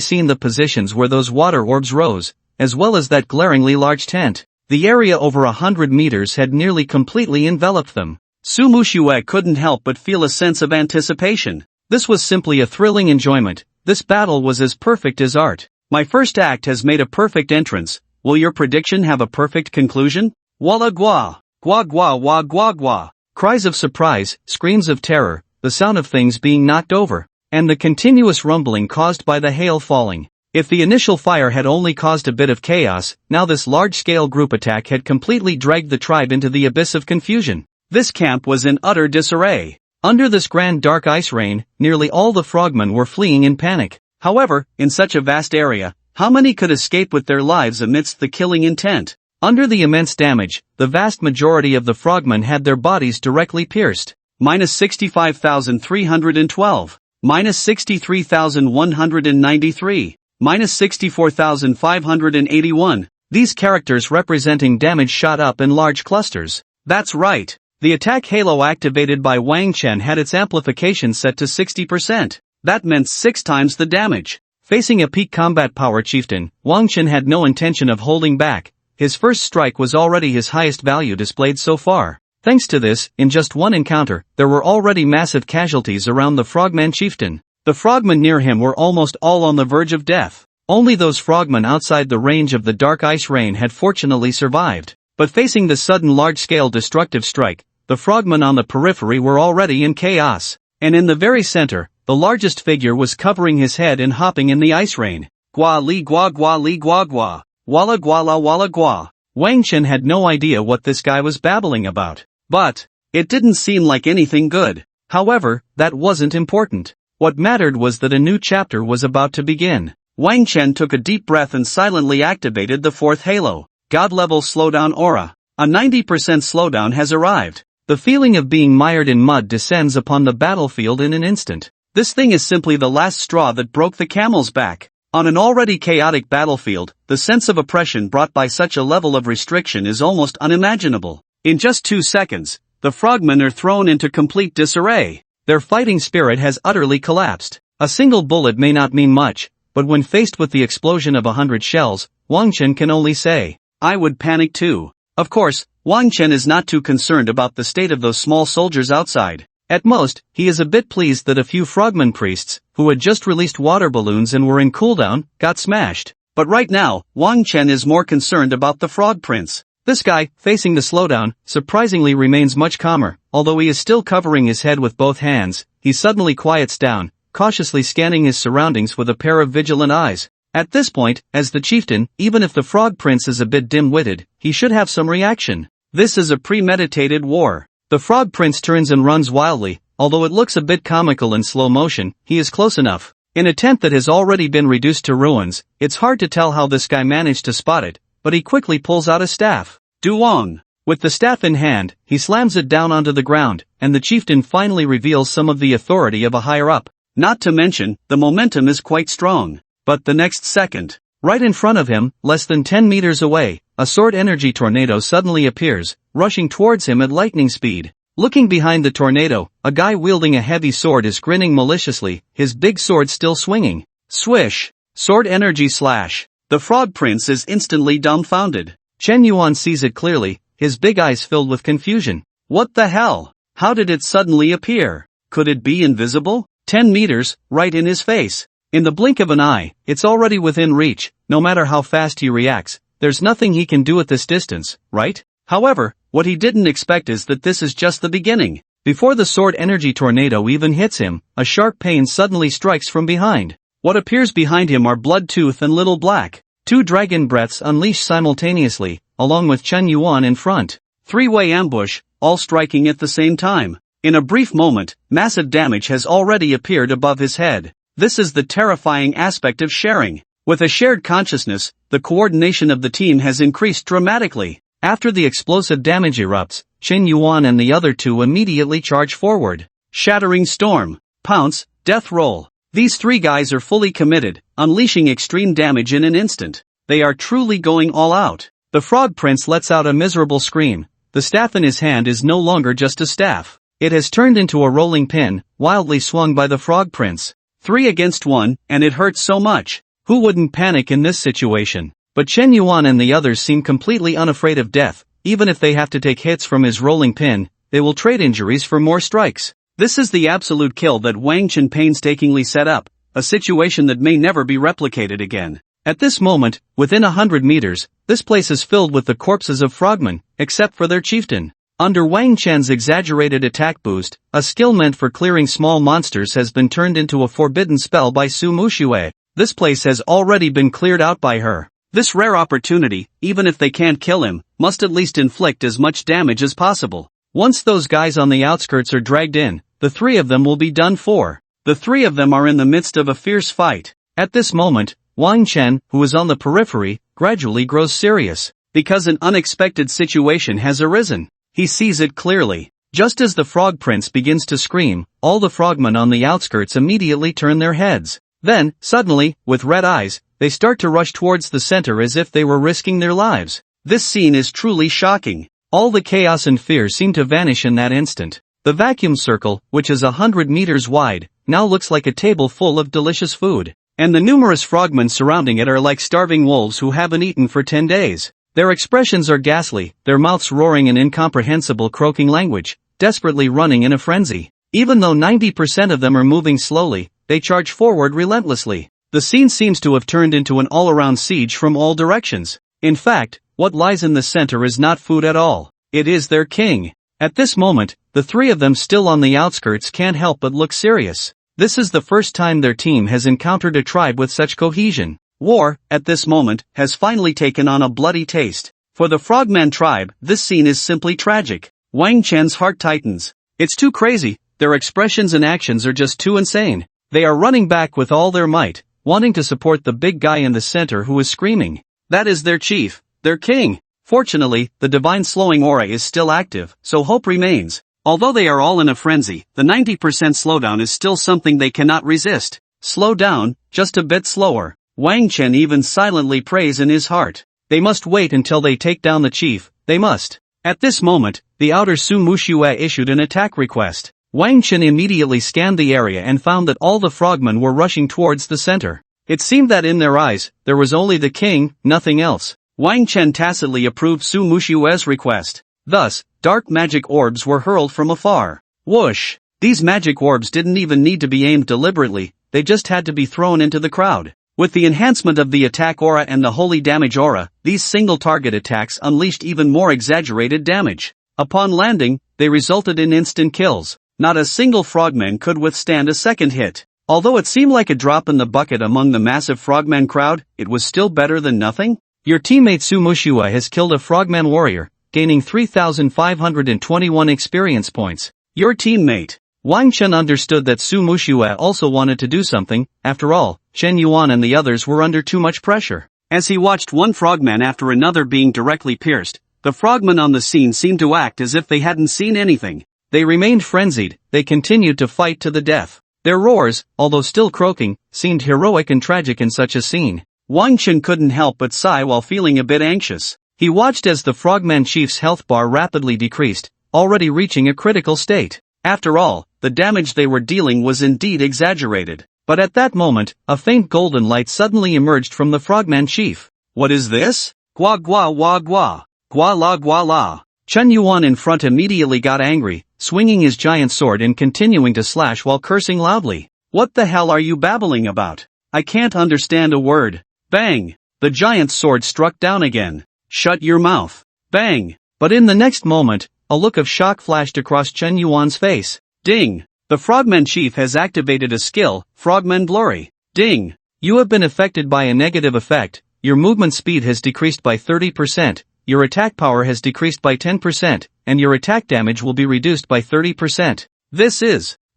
seen the positions where those water orbs rose, as well as that glaringly large tent. The area over 100 meters had nearly completely enveloped them. Sumushue couldn't help but feel a sense of anticipation. This was simply a thrilling enjoyment. This battle was as perfect as art. My first act has made a perfect entrance. Will your prediction have a perfect conclusion? Walla gua, gua gua wa gua gua. Cries of surprise, screams of terror, the sound of things being knocked over, and the continuous rumbling caused by the hail falling. If the initial fire had only caused a bit of chaos, now this large-scale group attack had completely dragged the tribe into the abyss of confusion. This camp was in utter disarray. Under this grand dark ice rain, nearly all the frogmen were fleeing in panic. However, in such a vast area, how many could escape with their lives amidst the killing intent? Under the immense damage, the vast majority of the frogmen had their bodies directly pierced. Minus 65,312. Minus 63,193. Minus 64,581. These characters representing damage shot up in large clusters. That's right. The attack halo activated by Wang Chen had its amplification set to 60%. That meant 6 times the damage. Facing a peak combat power chieftain, Wang Chen had no intention of holding back. His first strike was already his highest value displayed so far. Thanks to this, in just one encounter, there were already massive casualties around the frogman chieftain. The frogmen near him were almost all on the verge of death. Only those frogmen outside the range of the dark ice rain had fortunately survived. But facing the sudden large-scale destructive strike, the frogmen on the periphery were already in chaos. And in the very center, the largest figure was covering his head and hopping in the ice rain. Gua li gua gua li gua gua. Walla gua la walla gua. Wang Chen had no idea what this guy was babbling about. But it didn't seem like anything good. However, that wasn't important. What mattered was that a new chapter was about to begin. Wang Chen took a deep breath and silently activated the fourth halo. God-level slowdown aura. A 90% slowdown has arrived. The feeling of being mired in mud descends upon the battlefield in an instant. This thing is simply the last straw that broke the camel's back. On an already chaotic battlefield, the sense of oppression brought by such a level of restriction is almost unimaginable. In just 2 seconds, the frogmen are thrown into complete disarray. Their fighting spirit has utterly collapsed. A single bullet may not mean much, but when faced with the explosion of 100 shells, Wang Chen can only say, "I would panic too." Of course, Wang Chen is not too concerned about the state of those small soldiers outside. At most, he is a bit pleased that a few frogman priests, who had just released water balloons and were in cooldown, got smashed. But right now, Wang Chen is more concerned about the frog prince. This guy, facing the slowdown, surprisingly remains much calmer. Although he is still covering his head with both hands, he suddenly quiets down, cautiously scanning his surroundings with a pair of vigilant eyes. At this point, as the chieftain, even if the frog prince is a bit dim-witted, he should have some reaction. This is a premeditated war. The frog prince turns and runs wildly. Although it looks a bit comical in slow motion, he is close enough. In a tent that has already been reduced to ruins, it's hard to tell how this guy managed to spot it, but he quickly pulls out a staff. Duong. With the staff in hand, he slams it down onto the ground, and the chieftain finally reveals some of the authority of a higher-up. Not to mention, the momentum is quite strong. But the next second, right in front of him, less than 10 meters away, a sword energy tornado suddenly appears, rushing towards him at lightning speed. Looking behind the tornado, a guy wielding a heavy sword is grinning maliciously, his big sword still swinging. Swish! Sword energy slash. The frog prince is instantly dumbfounded. Chen Yuan sees it clearly, his big eyes filled with confusion. What the hell? How did it suddenly appear? Could it be invisible? 10 meters, right in his face. In the blink of an eye, it's already within reach. No matter how fast he reacts, there's nothing he can do at this distance, right? However, what he didn't expect is that this is just the beginning. Before the sword energy tornado even hits him, a sharp pain suddenly strikes from behind. What appears behind him are Bloodtooth and Little Black. 2 dragon breaths unleash simultaneously, along with Chen Yuan in front. 3-way ambush, all striking at the same time. In a brief moment, massive damage has already appeared above his head. This is the terrifying aspect of sharing. With a shared consciousness, the coordination of the team has increased dramatically. After the explosive damage erupts, Chen Yuan and the other two immediately charge forward. Shattering Storm, Pounce, Death Roll. These 3 guys are fully committed, unleashing extreme damage in an instant. They are truly going all out. The frog prince lets out a miserable scream. The staff in his hand is no longer just a staff. It has turned into a rolling pin, wildly swung by the frog prince. 3 against 1, and it hurts so much. Who wouldn't panic in this situation? But Chen Yuan and the others seem completely unafraid of death. Even if they have to take hits from his rolling pin, they will trade injuries for more strikes. This is the absolute kill that Wang Chen painstakingly set up, a situation that may never be replicated again. At this moment, within 100 meters, this place is filled with the corpses of frogmen, except for their chieftain. Under Wang Chen's exaggerated attack boost, a skill meant for clearing small monsters has been turned into a forbidden spell by Su Muxue. This place has already been cleared out by her. This rare opportunity, even if they can't kill him, must at least inflict as much damage as possible. Once those guys on the outskirts are dragged in, the 3 of them will be done for. The 3 of them are in the midst of a fierce fight. At this moment, Wang Chen, who is on the periphery, gradually grows serious, because an unexpected situation has arisen. He sees it clearly. Just as the frog prince begins to scream, all the frogmen on the outskirts immediately turn their heads. Then, suddenly, with red eyes, they start to rush towards the center as if they were risking their lives. This scene is truly shocking. All the chaos and fear seem to vanish in that instant. The vacuum circle, which is 100 meters wide, now looks like a table full of delicious food. And the numerous frogmen surrounding it are like starving wolves who haven't eaten for 10 days. Their expressions are ghastly, their mouths roaring in incomprehensible croaking language, desperately running in a frenzy. Even though 90% of them are moving slowly, they charge forward relentlessly. The scene seems to have turned into an all-around siege from all directions. In fact, What lies in the center is not food at all. It is their king. At this moment, the three of them still on the outskirts can't help but look serious. This is the first time their team has encountered a tribe with such cohesion. War, at this moment, has finally taken on a bloody taste. For the Frogman tribe, this scene is simply tragic. Wang Chen's heart tightens. It's too crazy, their expressions and actions are just too insane. They are running back with all their might, wanting to support the big guy in the center who is screaming. That is their chief, their king. Fortunately, the divine slowing aura is still active, so hope remains. Although they are all in a frenzy, the 90% slowdown is still something they cannot resist. Slow down, just a bit slower. Wang Chen even silently prays in his heart. They must wait until they take down the chief, they must. At this moment, the outer Su Mushue issued an attack request. Wang Chen immediately scanned the area and found that all the frogmen were rushing towards the center. It seemed that in their eyes, there was only the king, nothing else. Wang Chen tacitly approved Su Mushue's request. Thus, dark magic orbs were hurled from afar. Whoosh! These magic orbs didn't even need to be aimed deliberately, they just had to be thrown into the crowd. With the enhancement of the attack aura and the holy damage aura, these single target attacks unleashed even more exaggerated damage. Upon landing, they resulted in instant kills. Not a single frogman could withstand a second hit. Although it seemed like a drop in the bucket among the massive frogman crowd, it was still better than nothing. Your teammate Su Mushue has killed a frogman warrior, gaining 3,521 experience points. Your teammate. Wang Chen understood that Su Mushue also wanted to do something. After all, Shen Yuan and the others were under too much pressure. As he watched one frogman after another being directly pierced, the frogmen on the scene seemed to act as if they hadn't seen anything. They remained frenzied, they continued to fight to the death. Their roars, although still croaking, seemed heroic and tragic in such a scene. Wang Chen couldn't help but sigh while feeling a bit anxious. He watched as the frogman chief's health bar rapidly decreased, already reaching a critical state. After all, the damage they were dealing was indeed exaggerated. But at that moment, a faint golden light suddenly emerged from the frogman chief. What is this? Gua gua wa gua. Gua la gua la. Chen Yuan in front immediately got angry, swinging his giant sword and continuing to slash while cursing loudly. What the hell are you babbling about? I can't understand a word. Bang! The giant sword struck down again. Shut your mouth. Bang! But in the next moment, a look of shock flashed across Chen Yuan's face. Ding! The Frogman Chief has activated a skill, Frogman Glory. Ding! You have been affected by a negative effect, your movement speed has decreased by 30%, your attack power has decreased by 10%, and your attack damage will be reduced by 30%.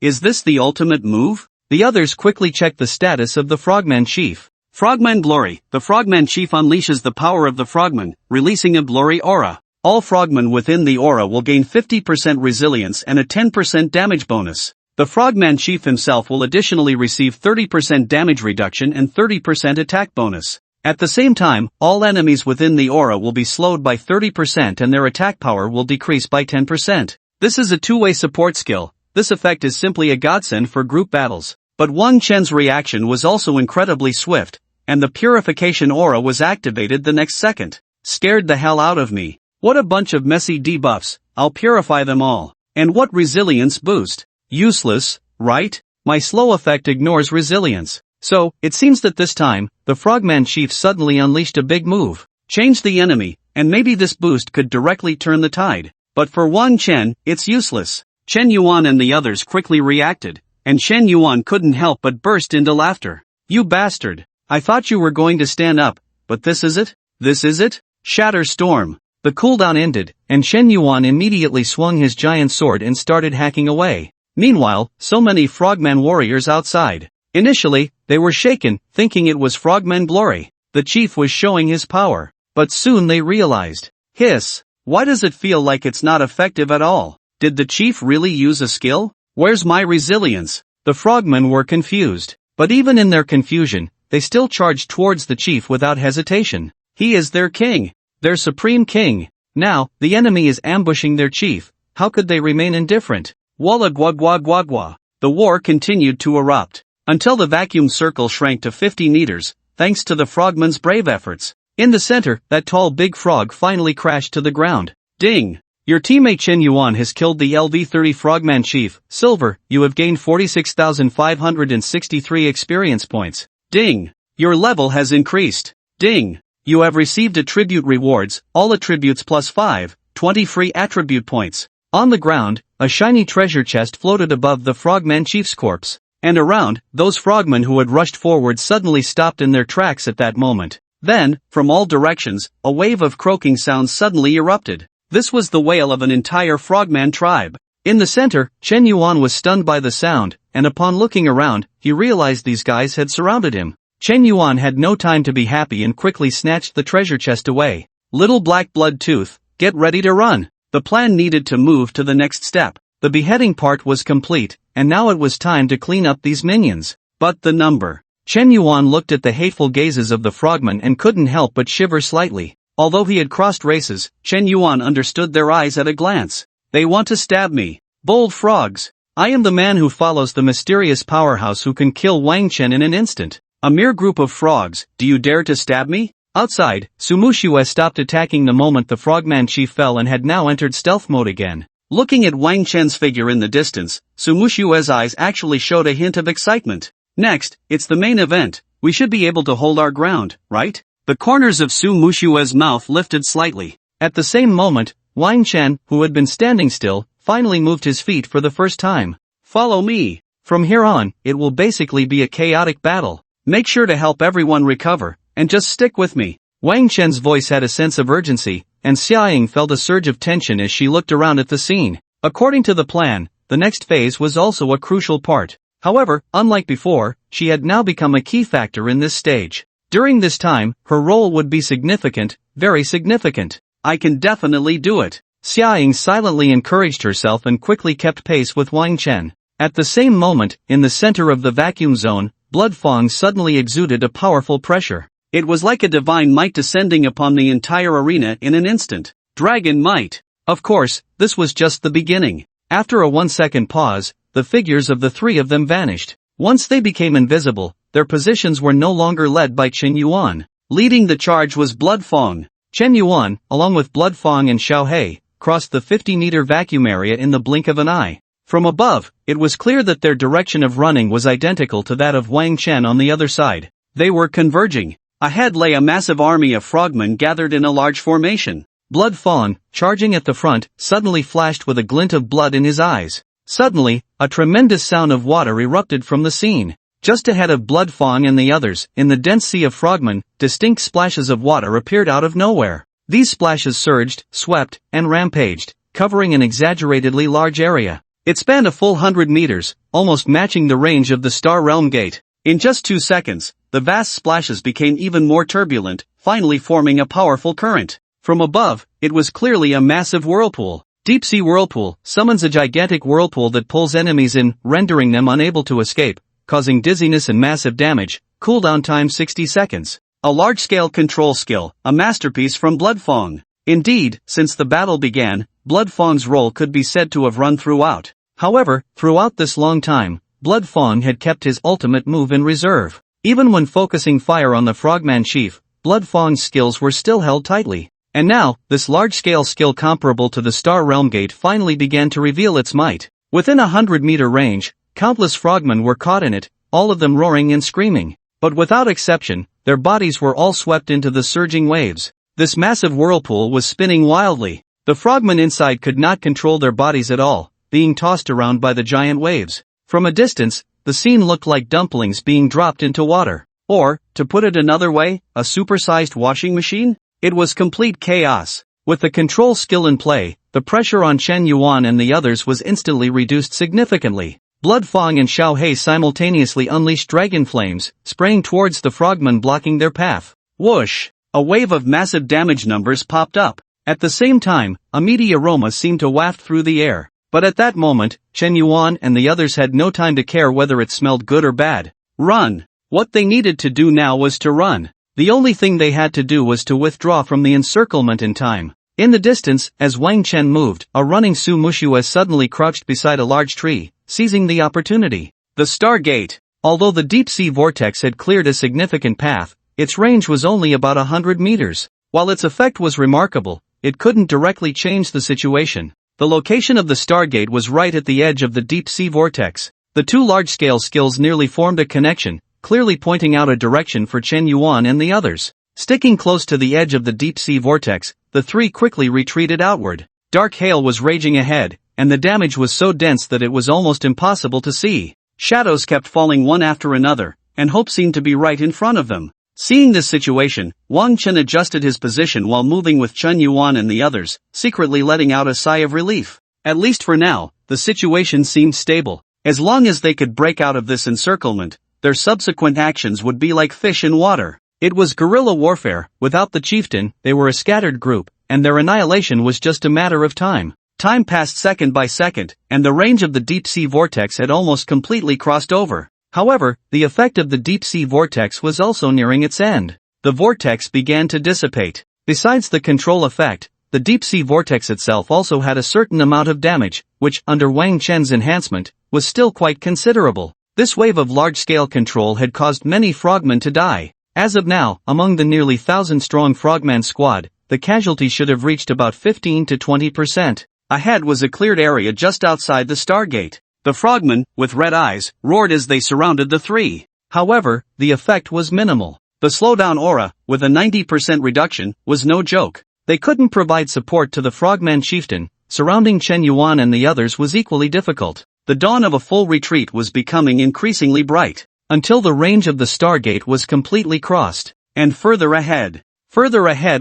Is this the ultimate move? The others quickly checked the status of the Frogman Chief. Frogman Glory. The Frogman Chief unleashes the power of the Frogman, releasing a Glory aura. All frogmen within the aura will gain 50% resilience and a 10% damage bonus. The Frogman Chief himself will additionally receive 30% damage reduction and 30% attack bonus. At the same time, all enemies within the aura will be slowed by 30% and their attack power will decrease by 10%. This is a two-way support skill. This effect is simply a godsend for group battles. But Wang Chen's reaction was also incredibly swift, and the purification aura was activated the next second. Scared the hell out of me. What a bunch of messy debuffs, I'll purify them all. And what resilience boost? Useless, right? My slow effect ignores resilience. So, it seems that this time, the Frogman Chief suddenly unleashed a big move. Changed the enemy, and maybe this boost could directly turn the tide. But for Wang Chen, it's useless. Chen Yuan and the others quickly reacted, and Shen Yuan couldn't help but burst into laughter. You bastard! I thought you were going to stand up, but this is it? This is it? Shatter Storm. The cooldown ended, and Shen Yuan immediately swung his giant sword and started hacking away. Meanwhile, so many frogman warriors outside. Initially, they were shaken, thinking it was Frogman Glory. The chief was showing his power. But soon they realized. Hiss! Why does it feel like it's not effective at all? Did the chief really use a skill? Where's my resilience? The frogmen were confused. But even in their confusion, they still charged towards the chief without hesitation. He is their king. Their supreme king. Now, the enemy is ambushing their chief. How could they remain indifferent? Walla gwa gwa gwa gwa. The war continued to erupt. Until the vacuum circle shrank to 50 meters, thanks to the frogmen's brave efforts. In the center, that tall big frog finally crashed to the ground. Ding! Your teammate Chen Yuan has killed the LV-30 Frogman Chief. Silver, you have gained 46,563 experience points. Ding! Your level has increased. Ding! You have received attribute rewards, all attributes plus 5, 20 free attribute points. On the ground, a shiny treasure chest floated above the Frogman Chief's corpse. And around, those frogmen who had rushed forward suddenly stopped in their tracks at that moment. Then, from all directions, a wave of croaking sounds suddenly erupted. This was the wail of an entire frogman tribe. In the center, Chen Yuan was stunned by the sound, and upon looking around, he realized these guys had surrounded him. Chen Yuan had no time to be happy and quickly snatched the treasure chest away. Little black blood tooth, get ready to run. The plan needed to move to the next step. The beheading part was complete, and now it was time to clean up these minions. But the number. Chen Yuan looked at the hateful gazes of the frogmen and couldn't help but shiver slightly. Although he had crossed races, Chen Yuan understood their eyes at a glance. They want to stab me. Bold frogs. I am the man who follows the mysterious powerhouse who can kill Wang Chen in an instant. A mere group of frogs, do you dare to stab me? Outside, Sumushue stopped attacking the moment the frogman chief fell and had now entered stealth mode again. Looking at Wang Chen's figure in the distance, Sumushue's eyes actually showed a hint of excitement. Next, it's the main event. We should be able to hold our ground, right? The corners of Sumushue's mouth lifted slightly. At the same moment, Wang Chen, who had been standing still, finally moved his feet for the first time. Follow me. From here on, it will basically be a chaotic battle. Make sure to help everyone recover, and just stick with me. Wang Chen's voice had a sense of urgency, and Xiaoying felt a surge of tension as she looked around at the scene. According to the plan, the next phase was also a crucial part. However, unlike before, she had now become a key factor in this stage. During this time, her role would be significant, very significant. I can definitely do it. Xiaoying silently encouraged herself and quickly kept pace with Wang Chen. At the same moment, in the center of the vacuum zone, Blood Fong suddenly exuded a powerful pressure. It was like a divine might descending upon the entire arena in an instant. Dragon might. Of course, this was just the beginning. After a 1-second pause, the figures of the three of them vanished. Once they became invisible, their positions were no longer led by Chen Yuan. Leading the charge was Blood Fong. Chen Yuan, along with Blood Fong and Xiao He, crossed the 50-meter vacuum area in the blink of an eye. From above, it was clear that their direction of running was identical to that of Wang Chen on the other side. They were converging. Ahead lay a massive army of frogmen gathered in a large formation. Blood Fong, charging at the front, suddenly flashed with a glint of blood in his eyes. Suddenly, a tremendous sound of water erupted from the scene. Just ahead of Blood Fong and the others, in the dense sea of frogmen, distinct splashes of water appeared out of nowhere. These splashes surged, swept, and rampaged, covering an exaggeratedly large area. It spanned a full 100 meters, almost matching the range of the Star Realm Gate. In just 2 seconds, the vast splashes became even more turbulent, finally forming a powerful current. From above, it was clearly a massive whirlpool. Deep Sea Whirlpool summons a gigantic whirlpool that pulls enemies in, rendering them unable to escape, causing dizziness and massive damage. Cooldown time 60 seconds. A large-scale control skill, a masterpiece from Blood Fong. Indeed, since the battle began, Blood Fong's role could be said to have run throughout. However, throughout this long time, Blood Fong had kept his ultimate move in reserve. Even when focusing fire on the Frogman Chief, Blood Fong's skills were still held tightly. And now, this large-scale skill comparable to the Star Realm Gate finally began to reveal its might. Within a 100-meter range, countless frogmen were caught in it, all of them roaring and screaming. But without exception, their bodies were all swept into the surging waves. This massive whirlpool was spinning wildly. The frogmen inside could not control their bodies at all, being tossed around by the giant waves. From a distance, the scene looked like dumplings being dropped into water. Or, to put it another way, a supersized washing machine? It was complete chaos. With the control skill in play, the pressure on Chen Yuan and the others was instantly reduced significantly. Blood Fong and Xiao He simultaneously unleashed dragon flames, spraying towards the frogmen blocking their path. Whoosh! A wave of massive damage numbers popped up. At the same time, a meaty aroma seemed to waft through the air. But at that moment, Chen Yuan and the others had no time to care whether it smelled good or bad. Run! What they needed to do now was to run. The only thing they had to do was to withdraw from the encirclement in time. In the distance, as Wang Chen moved, a running Su Mushue suddenly crouched beside a large tree, seizing the opportunity. The Stargate. Although the deep-sea vortex had cleared a significant path, its range was only about 100 meters. While its effect was remarkable, it couldn't directly change the situation. The location of the Stargate was right at the edge of the deep-sea vortex. The two large-scale skills nearly formed a connection, clearly pointing out a direction for Chen Yuan and the others. Sticking close to the edge of the deep-sea vortex, the three quickly retreated outward. Dark hail was raging ahead, and the damage was so dense that it was almost impossible to see. Shadows kept falling one after another, and hope seemed to be right in front of them. Seeing this situation, Wang Chen adjusted his position while moving with Chen Yuan and the others, secretly letting out a sigh of relief. At least for now, the situation seemed stable. As long as they could break out of this encirclement, their subsequent actions would be like fish in water. It was guerrilla warfare. Without the chieftain, they were a scattered group, and their annihilation was just a matter of time. Time passed second by second, and the range of the deep-sea vortex had almost completely crossed over. However, the effect of the deep-sea vortex was also nearing its end. The vortex began to dissipate. Besides the control effect, the deep-sea vortex itself also had a certain amount of damage, which, under Wang Chen's enhancement, was still quite considerable. This wave of large-scale control had caused many frogmen to die. As of now, among the nearly 1,000-strong frogman squad, the casualties should have reached about 15 to 20%. Ahead was a cleared area just outside the Stargate. The frogmen, with red eyes, roared as they surrounded the three. However, the effect was minimal. The slowdown aura, with a 90% reduction, was no joke. They couldn't provide support to the frogman chieftain. Surrounding Chen Yuan and the others was equally difficult. The dawn of a full retreat was becoming increasingly bright, until the range of the Stargate was completely crossed. And further ahead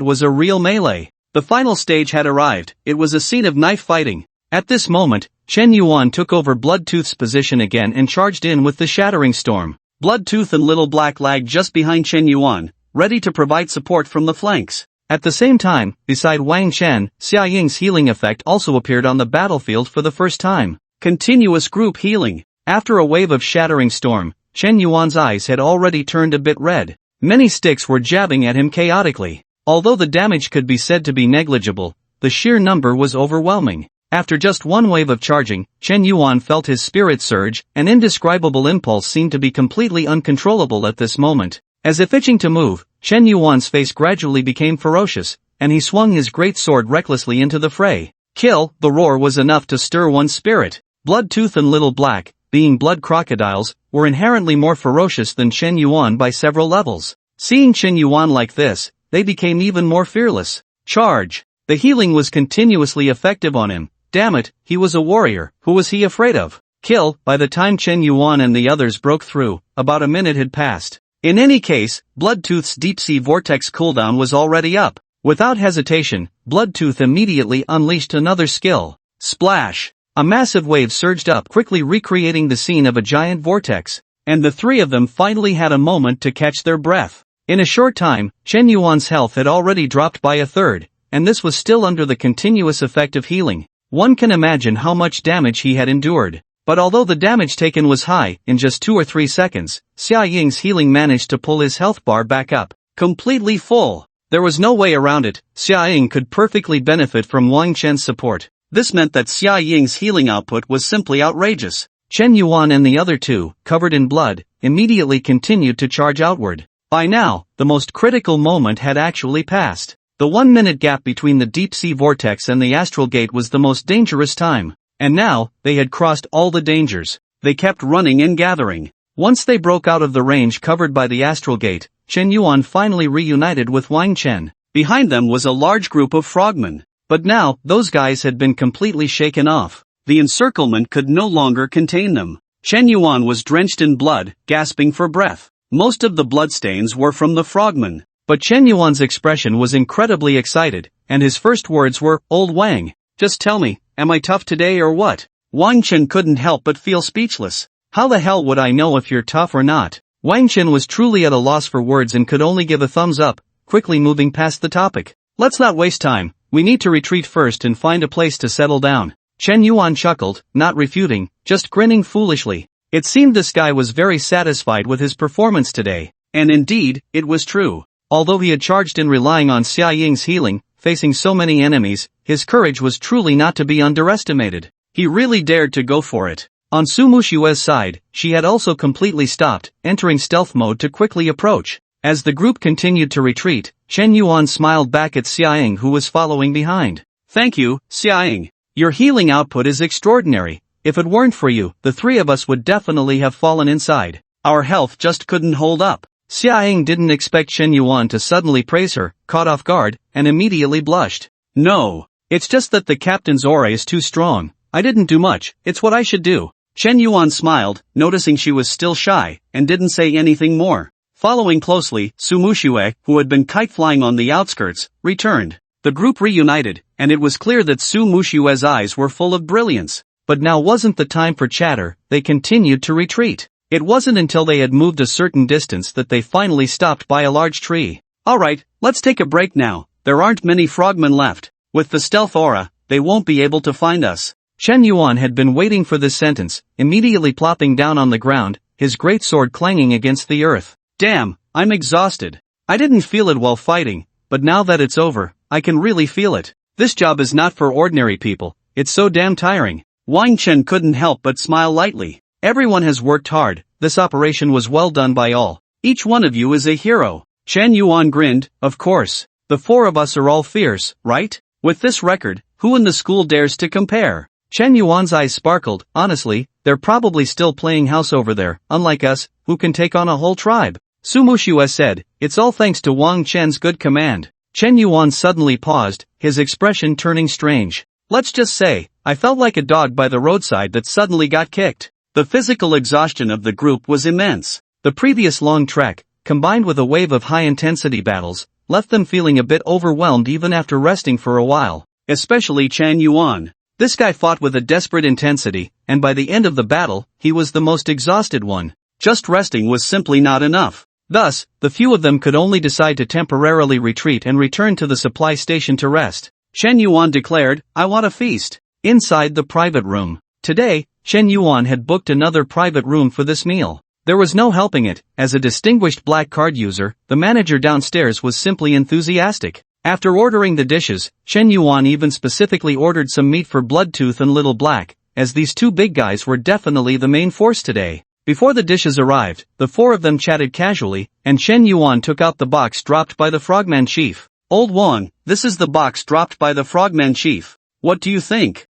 was a real melee. The final stage had arrived. It was a scene of knife fighting. At this moment, Chen Yuan took over Bloodtooth's position again and charged in with the shattering storm. Bloodtooth and Little Black lagged just behind Chen Yuan, ready to provide support from the flanks. At the same time, beside Wang Chen, Xia Ying's healing effect also appeared on the battlefield for the first time. Continuous group healing. After a wave of shattering storm, Chen Yuan's eyes had already turned a bit red. Many sticks were jabbing at him chaotically. Although the damage could be said to be negligible, the sheer number was overwhelming. After just one wave of charging, Chen Yuan felt his spirit surge. An indescribable impulse seemed to be completely uncontrollable at this moment. As if itching to move, Chen Yuan's face gradually became ferocious, and he swung his great sword recklessly into the fray. Kill! The roar was enough to stir one's spirit. Bloodtooth and Little Black, being blood crocodiles, were inherently more ferocious than Chen Yuan by several levels. Seeing Chen Yuan like this, they became even more fearless. Charge! The healing was continuously effective on him. Damn it, he was a warrior. Who was he afraid of? Kill! By the time Chen Yuan and the others broke through, about a minute had passed. In any case, Bloodtooth's deep-sea vortex cooldown was already up. Without hesitation, Bloodtooth immediately unleashed another skill. Splash! A massive wave surged up, quickly recreating the scene of a giant vortex. And the three of them finally had a moment to catch their breath. In a short time, Chen Yuan's health had already dropped by a third, and this was still under the continuous effect of healing. One can imagine how much damage he had endured. But although the damage taken was high, in just 2 or 3 seconds, Xia Ying's healing managed to pull his health bar back up, completely full. There was no way around it. Xia Ying could perfectly benefit from Wang Chen's support. This meant that Xia Ying's healing output was simply outrageous. Chen Yuan and the other two, covered in blood, immediately continued to charge outward. By now, the most critical moment had actually passed. The 1-minute gap between the deep-sea vortex and the astral gate was the most dangerous time. And now, they had crossed all the dangers. They kept running and gathering. Once they broke out of the range covered by the astral gate, Chen Yuan finally reunited with Wang Chen. Behind them was a large group of frogmen. But now, those guys had been completely shaken off. The encirclement could no longer contain them. Chen Yuan was drenched in blood, gasping for breath. Most of the bloodstains were from the frogmen. But Chen Yuan's expression was incredibly excited, and his first words were, "Old Wang, just tell me, am I tough today or what?" Wang Chen couldn't help but feel speechless. How the hell would I know if you're tough or not? Wang Chen was truly at a loss for words and could only give a thumbs up, quickly moving past the topic. Let's not waste time, we need to retreat first and find a place to settle down. Chen Yuan chuckled, not refuting, just grinning foolishly. It seemed this guy was very satisfied with his performance today. And indeed, it was true. Although he had charged in relying on Xia Ying's healing, facing so many enemies, his courage was truly not to be underestimated. He really dared to go for it. On Su Mushue's side, she had also completely stopped, entering stealth mode to quickly approach. As the group continued to retreat, Chen Yuan smiled back at Xia Ying, who was following behind. "Thank you, Xia Ying. Your healing output is extraordinary. If it weren't for you, the three of us would definitely have fallen inside. Our health just couldn't hold up." Xia didn't expect Shen Yuan to suddenly praise her, caught off guard, and immediately blushed. No, it's just that the captain's aura is too strong. I didn't do much, it's what I should do. Shen Yuan smiled, noticing she was still shy, and didn't say anything more. Following closely, Su Muxue, who had been kite-flying on the outskirts, returned. The group reunited, and it was clear that Su Muxue's eyes were full of brilliance. But now wasn't the time for chatter, they continued to retreat. It wasn't until they had moved a certain distance that they finally stopped by a large tree. Alright, let's take a break now, there aren't many frogmen left. With the stealth aura, they won't be able to find us. Shen Yuan had been waiting for this sentence, immediately plopping down on the ground, his great sword clanging against the earth. Damn, I'm exhausted. I didn't feel it while fighting, but now that it's over, I can really feel it. This job is not for ordinary people, it's so damn tiring. Wang Chen couldn't help but smile lightly. Everyone has worked hard, this operation was well done by all. Each one of you is a hero. Shen Yuan grinned, of course. The four of us are all fierce, right? With this record, who in the school dares to compare? Shen Yuan's eyes sparkled. Honestly, they're probably still playing house over there, unlike us, who can take on a whole tribe. Su Muxue said, it's all thanks to Wang Chen's good command. Shen Yuan suddenly paused, his expression turning strange. Let's just say, I felt like a dog by the roadside that suddenly got kicked. The physical exhaustion of the group was immense. The previous long trek, combined with a wave of high-intensity battles, left them feeling a bit overwhelmed even after resting for a while. Especially Shen Yuan. This guy fought with a desperate intensity, and by the end of the battle, he was the most exhausted one. Just resting was simply not enough. Thus, the few of them could only decide to temporarily retreat and return to the supply station to rest. Shen Yuan declared, I want a feast. Inside the private room. Today, Shen Yuan had booked another private room for this meal. There was no helping it, as a distinguished black card user, the manager downstairs was simply enthusiastic. After ordering the dishes, Shen Yuan even specifically ordered some meat for Bloodtooth and Little Black, as these two big guys were definitely the main force today. Before the dishes arrived, the four of them chatted casually, and Shen Yuan took out the box dropped by the Frogman Chief. Old Wang, this is the box dropped by the Frogman Chief. What do you think?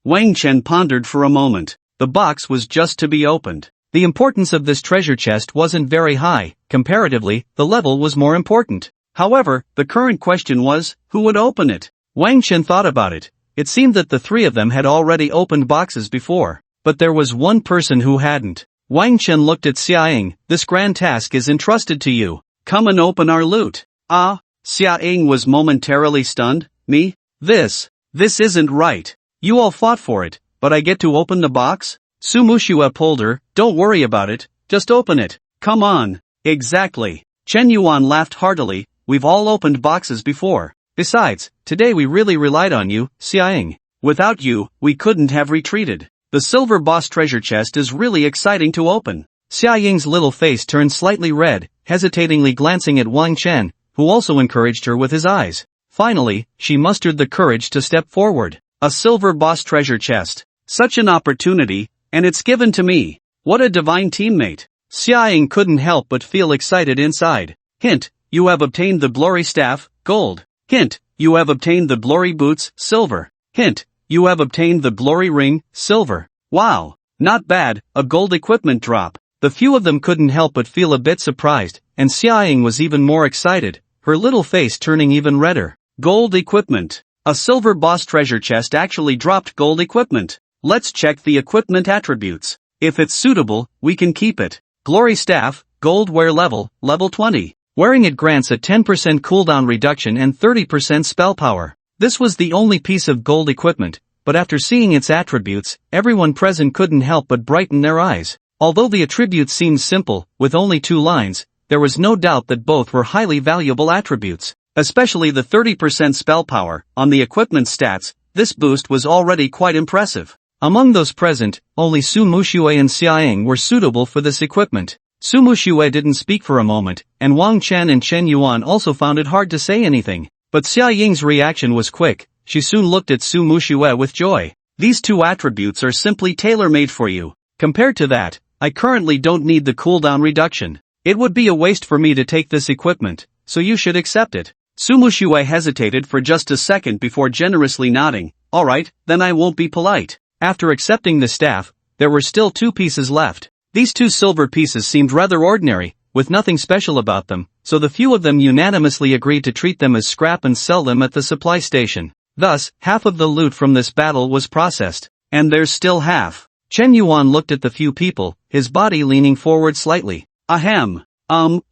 Wang Chen pondered for a moment. The box was just to be opened. The importance of this treasure chest wasn't very high, comparatively, the level was more important. However, the current question was, who would open it? Wang Chen thought about it. It seemed that the three of them had already opened boxes before. But there was one person who hadn't. Wang Chen looked at Xia. This grand task is entrusted to you. Come and open our loot. Ah, Xia was momentarily stunned. Me? This isn't right. You all fought for it, but I get to open the box? Su Muxue pulled her, don't worry about it, just open it. Come on. Exactly. Shen Yuan laughed heartily. We've all opened boxes before. Besides, today we really relied on you, Xia. Without you, we couldn't have retreated. The silver boss treasure chest is really exciting to open. Xiaoying's little face turned slightly red, hesitatingly glancing at Wang Chen, who also encouraged her with his eyes. Finally, she mustered the courage to step forward. A silver boss treasure chest. Such an opportunity, and it's given to me. What a divine teammate. Xiaoying couldn't help but feel excited inside. Hint. You have obtained the glory staff, gold. Hint, you have obtained the glory boots, silver. Hint, you have obtained the glory ring, silver. Wow, not bad, a gold equipment drop. The few of them couldn't help but feel a bit surprised, and Xia was even more excited, her little face turning even redder. Gold equipment. A silver boss treasure chest actually dropped gold equipment. Let's check the equipment attributes. If it's suitable, we can keep it. Glory staff, gold wear level, level 20. Wearing it grants a 10% cooldown reduction and 30% spell power. This was the only piece of gold equipment, but after seeing its attributes, everyone present couldn't help but brighten their eyes. Although the attributes seemed simple, with only 2 lines, there was no doubt that both were highly valuable attributes. Especially the 30% spell power, on the equipment stats, this boost was already quite impressive. Among those present, only Su Muxue and Xia were suitable for this equipment. Su Muxue didn't speak for a moment, and Wang Chen and Shen Yuan also found it hard to say anything. But Xia Ying's reaction was quick. She soon looked at Su Muxue with joy. These 2 attributes are simply tailor-made for you. Compared to that, I currently don't need the cooldown reduction. It would be a waste for me to take this equipment, so you should accept it. Su Muxue hesitated for just a second before generously nodding. Alright, then I won't be polite. After accepting the staff, there were still 2 pieces left. These 2 silver pieces seemed rather ordinary, with nothing special about them, so the few of them unanimously agreed to treat them as scrap and sell them at the supply station. Thus, half of the loot from this battle was processed. And there's still half. Chen Yuan looked at the few people, his body leaning forward slightly. Ahem.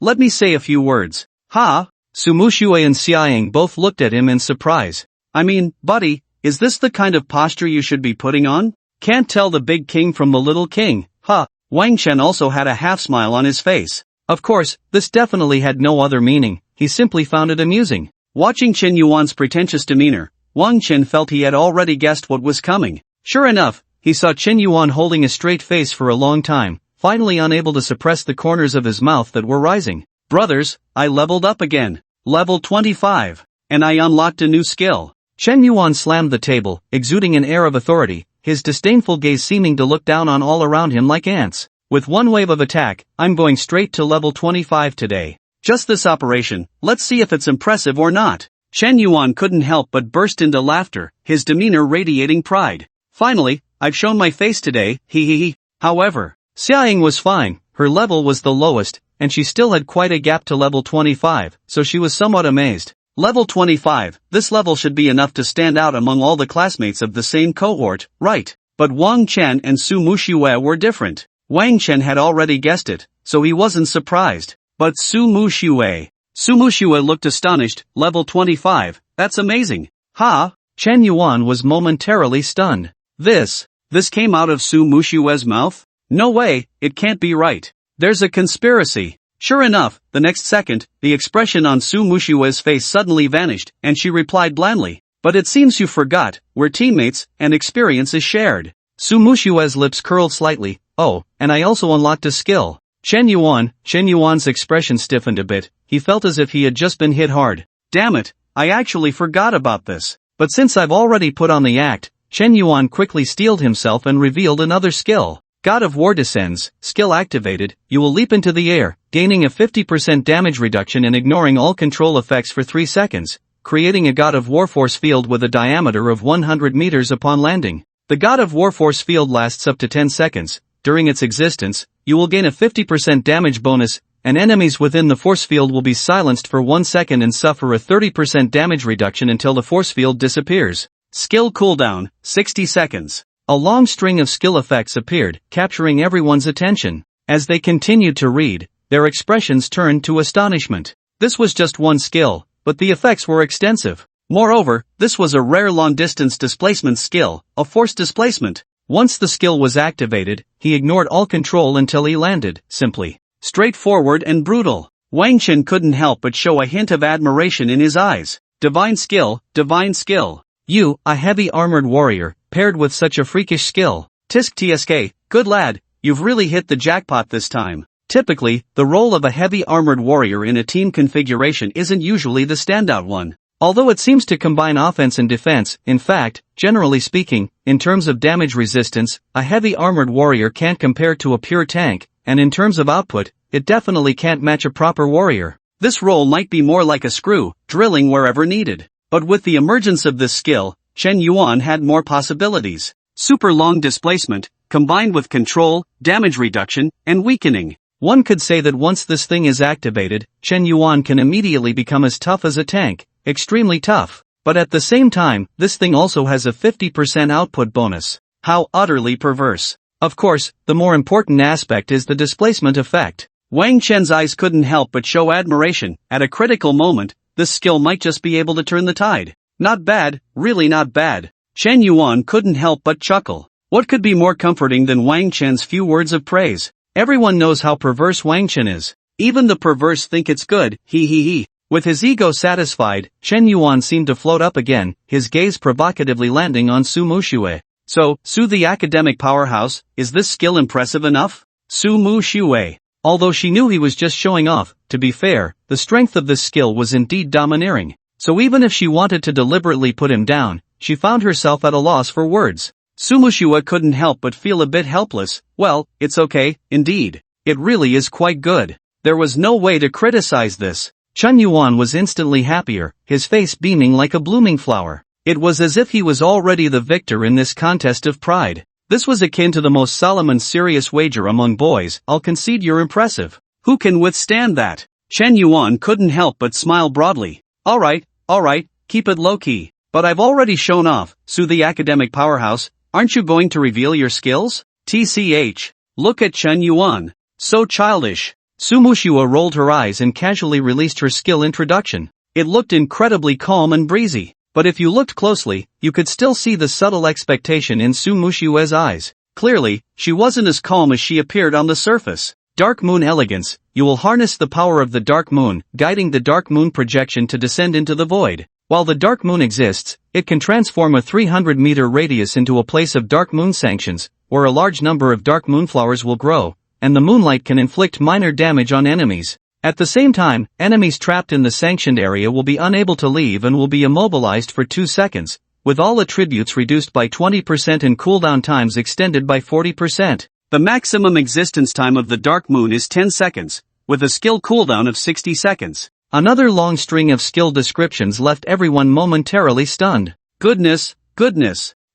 Let me say a few words. Ha? Su Muxue and Xiaoying both looked at him in surprise. I mean, buddy, is this the kind of posture you should be putting on? Can't tell the big king from the little king, huh? Wang Chen also had a half smile on his face. Of course, this definitely had no other meaning, he simply found it amusing. Watching Chen Yuan's pretentious demeanor, Wang Chen felt he had already guessed what was coming. Sure enough, he saw Chen Yuan holding a straight face for a long time, finally unable to suppress the corners of his mouth that were rising. Brothers, I leveled up again. Level 25. And I unlocked a new skill. Chen Yuan slammed the table, exuding an air of authority, his disdainful gaze seeming to look down on all around him like ants. With one wave of attack, I'm going straight to level 25 today. Just this operation, let's see if it's impressive or not. Chen Yuan couldn't help but burst into laughter, his demeanor radiating pride. Finally, I've shown my face today, hee. However, Xiaoying was fine, her level was the lowest, and she still had quite a gap to level 25, so she was somewhat amazed. Level 25, this level should be enough to stand out among all the classmates of the same cohort, right? But Wang Chen and Su Muxue were different. Wang Chen had already guessed it, so he wasn't surprised. But Su Muxue looked astonished. Level 25, that's amazing. Ha? Chen Yuan was momentarily stunned. This came out of Su Muxue's mouth? No way, it can't be right. There's a conspiracy. Sure enough, the next second, the expression on Su Muxue's face suddenly vanished, and she replied blandly, but it seems you forgot, we're teammates, and experience is shared. Su Muxue's lips curled slightly. Oh, and I also unlocked a skill. Chen Yuan's expression stiffened a bit, he felt as if he had just been hit hard. Damn it, I actually forgot about this. But since I've already put on the act, Chen Yuan quickly steeled himself and revealed another skill. God of War descends, skill activated, you will leap into the air, gaining a 50% damage reduction and ignoring all control effects for 3 seconds, creating a God of War force field with a diameter of 100 meters upon landing. The God of War force field lasts up to 10 seconds. During its existence, you will gain a 50% damage bonus, and enemies within the force field will be silenced for 1 second and suffer a 30% damage reduction until the force field disappears. Skill cooldown, 60 seconds. A long string of skill effects appeared, capturing everyone's attention. As they continued to read, their expressions turned to astonishment. This was just one skill, but the effects were extensive. Moreover, this was a rare long-distance displacement skill, a force displacement. Once the skill was activated, he ignored all control until he landed, simply. Straightforward and brutal. Wang Chen couldn't help but show a hint of admiration in his eyes. Divine skill, divine skill. You, a heavy armored warrior, paired with such a freakish skill. Tisk tsk, good lad, you've really hit the jackpot this time. Typically, the role of a heavy armored warrior in a team configuration isn't usually the standout one. Although it seems to combine offense and defense, in fact, generally speaking, in terms of damage resistance, a heavy armored warrior can't compare to a pure tank, and in terms of output, it definitely can't match a proper warrior. This role might be more like a screw, drilling wherever needed. But with the emergence of this skill, Chen Yuan had more possibilities. Super long displacement, combined with control, damage reduction, and weakening. One could say that once this thing is activated, Chen Yuan can immediately become as tough as a tank, extremely tough. But at the same time, this thing also has a 50% output bonus. How utterly perverse. Of course, the more important aspect is the displacement effect. Wang Chen's eyes couldn't help but show admiration. At a critical moment, this skill might just be able to turn the tide. Not bad, really not bad. Chen Yuan couldn't help but chuckle. What could be more comforting than Wang Chen's few words of praise? Everyone knows how perverse Wang Chen is. Even the perverse think it's good, he. With his ego satisfied, Chen Yuan seemed to float up again, his gaze provocatively landing on Su Muxue. So, Su the academic powerhouse, is this skill impressive enough? Su Muxue. Although she knew he was just showing off, to be fair, the strength of this skill was indeed domineering. So even if she wanted to deliberately put him down, she found herself at a loss for words. Su Muxue couldn't help but feel a bit helpless. Well, it's okay, indeed. It really is quite good. There was no way to criticize this. Chen Yuan was instantly happier, his face beaming like a blooming flower. It was as if he was already the victor in this contest of pride. This was akin to the most solemn and serious wager among boys. I'll concede you're impressive. Who can withstand that? Chen Yuan couldn't help but smile broadly. Alright, keep it low-key. But I've already shown off, Su the academic powerhouse, aren't you going to reveal your skills? TCH. Look at Chen Yuan. So childish. Su Mushua rolled her eyes and casually released her skill introduction. It looked incredibly calm and breezy. But if you looked closely, you could still see the subtle expectation in Su Mushua's eyes. Clearly, she wasn't as calm as she appeared on the surface. Dark Moon Elegance. You will harness the power of the Dark Moon, guiding the Dark Moon projection to descend into the void. While the Dark Moon exists, it can transform a 300-meter radius into a place of Dark Moon sanctions, where a large number of Dark Moon flowers will grow, and the moonlight can inflict minor damage on enemies. At the same time, enemies trapped in the sanctioned area will be unable to leave and will be immobilized for 2 seconds, with all attributes reduced by 20% and cooldown times extended by 40%. The maximum existence time of the Dark Moon is 10 seconds, with a skill cooldown of 60 seconds. Another long string of skill descriptions left everyone momentarily stunned. Goodness,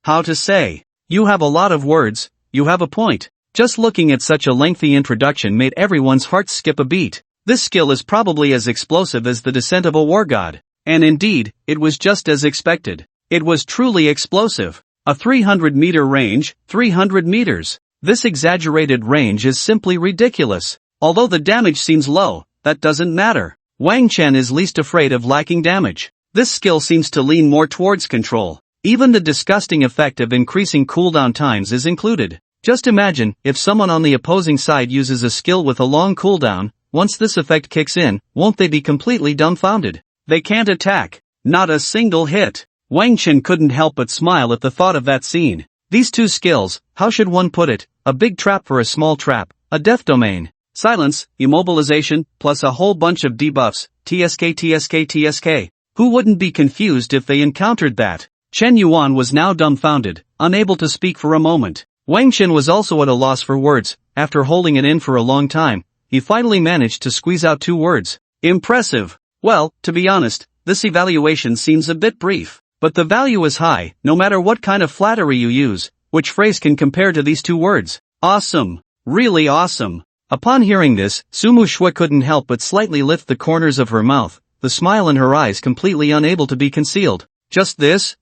how to say? You have a lot of words, you have a point. Just looking at such a lengthy introduction made everyone's heart skip a beat. This skill is probably as explosive as the descent of a war god. And indeed, it was just as expected. It was truly explosive. A 300-meter range, 300 meters. This exaggerated range is simply ridiculous. Although the damage seems low, that doesn't matter. Wang Chen is least afraid of lacking damage. This skill seems to lean more towards control. Even the disgusting effect of increasing cooldown times is included. Just imagine, if someone on the opposing side uses a skill with a long cooldown, once this effect kicks in, won't they be completely dumbfounded? They can't attack. Not a single hit. Wang Chen couldn't help but smile at the thought of that scene. These two skills, how should one put it? A big trap for a small trap, a death domain. Silence, immobilization, plus a whole bunch of debuffs, TSK. Who wouldn't be confused if they encountered that? Chen Yuan was now dumbfounded, unable to speak for a moment. Wang Chen was also at a loss for words. After holding it in for a long time, he finally managed to squeeze out 2 words. Impressive. Well, to be honest, this evaluation seems a bit brief. But the value is high, no matter what kind of flattery you use. Which phrase can compare to these 2 words? Awesome. Really awesome. Upon hearing this, Su Mushua couldn't help but slightly lift the corners of her mouth, the smile in her eyes completely unable to be concealed. Just this?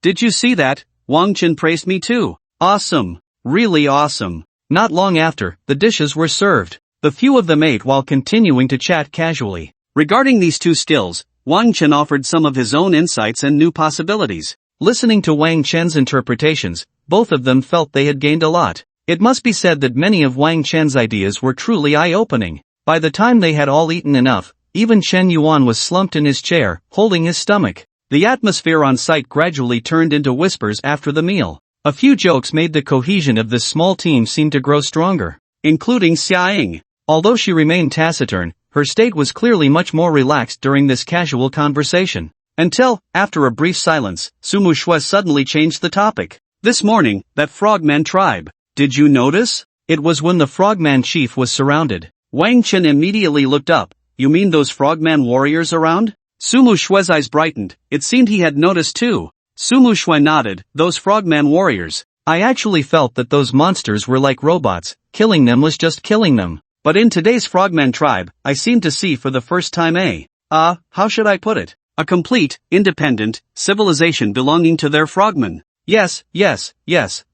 Did you see that? Wang Chen praised me too. Awesome. Really awesome. Not long after, the dishes were served. The few of them ate while continuing to chat casually. Regarding these 2 skills, Wang Chen offered some of his own insights and new possibilities. Listening to Wang Chen's interpretations, both of them felt they had gained a lot. It must be said that many of Wang Chen's ideas were truly eye-opening. By the time they had all eaten enough, even Chen Yuan was slumped in his chair, holding his stomach. The atmosphere on site gradually turned into whispers after the meal. A few jokes made the cohesion of this small team seem to grow stronger, including Xiaoying. Although she remained taciturn, her state was clearly much more relaxed during this casual conversation. Until, after a brief silence, Su Mushua suddenly changed the topic. This morning, that Frogman tribe. Did you notice? It was when the Frogman chief was surrounded. Wang Chen immediately looked up. You mean those Frogman warriors around? Su Mushua's eyes brightened. It seemed he had noticed too. Su Mushua nodded. Those Frogman warriors. I actually felt that those monsters were like robots. Killing them was just killing them. But in today's Frogman tribe, I seem to see for the first time how should I put it? A complete, independent, civilization belonging to their frogmen. Yes,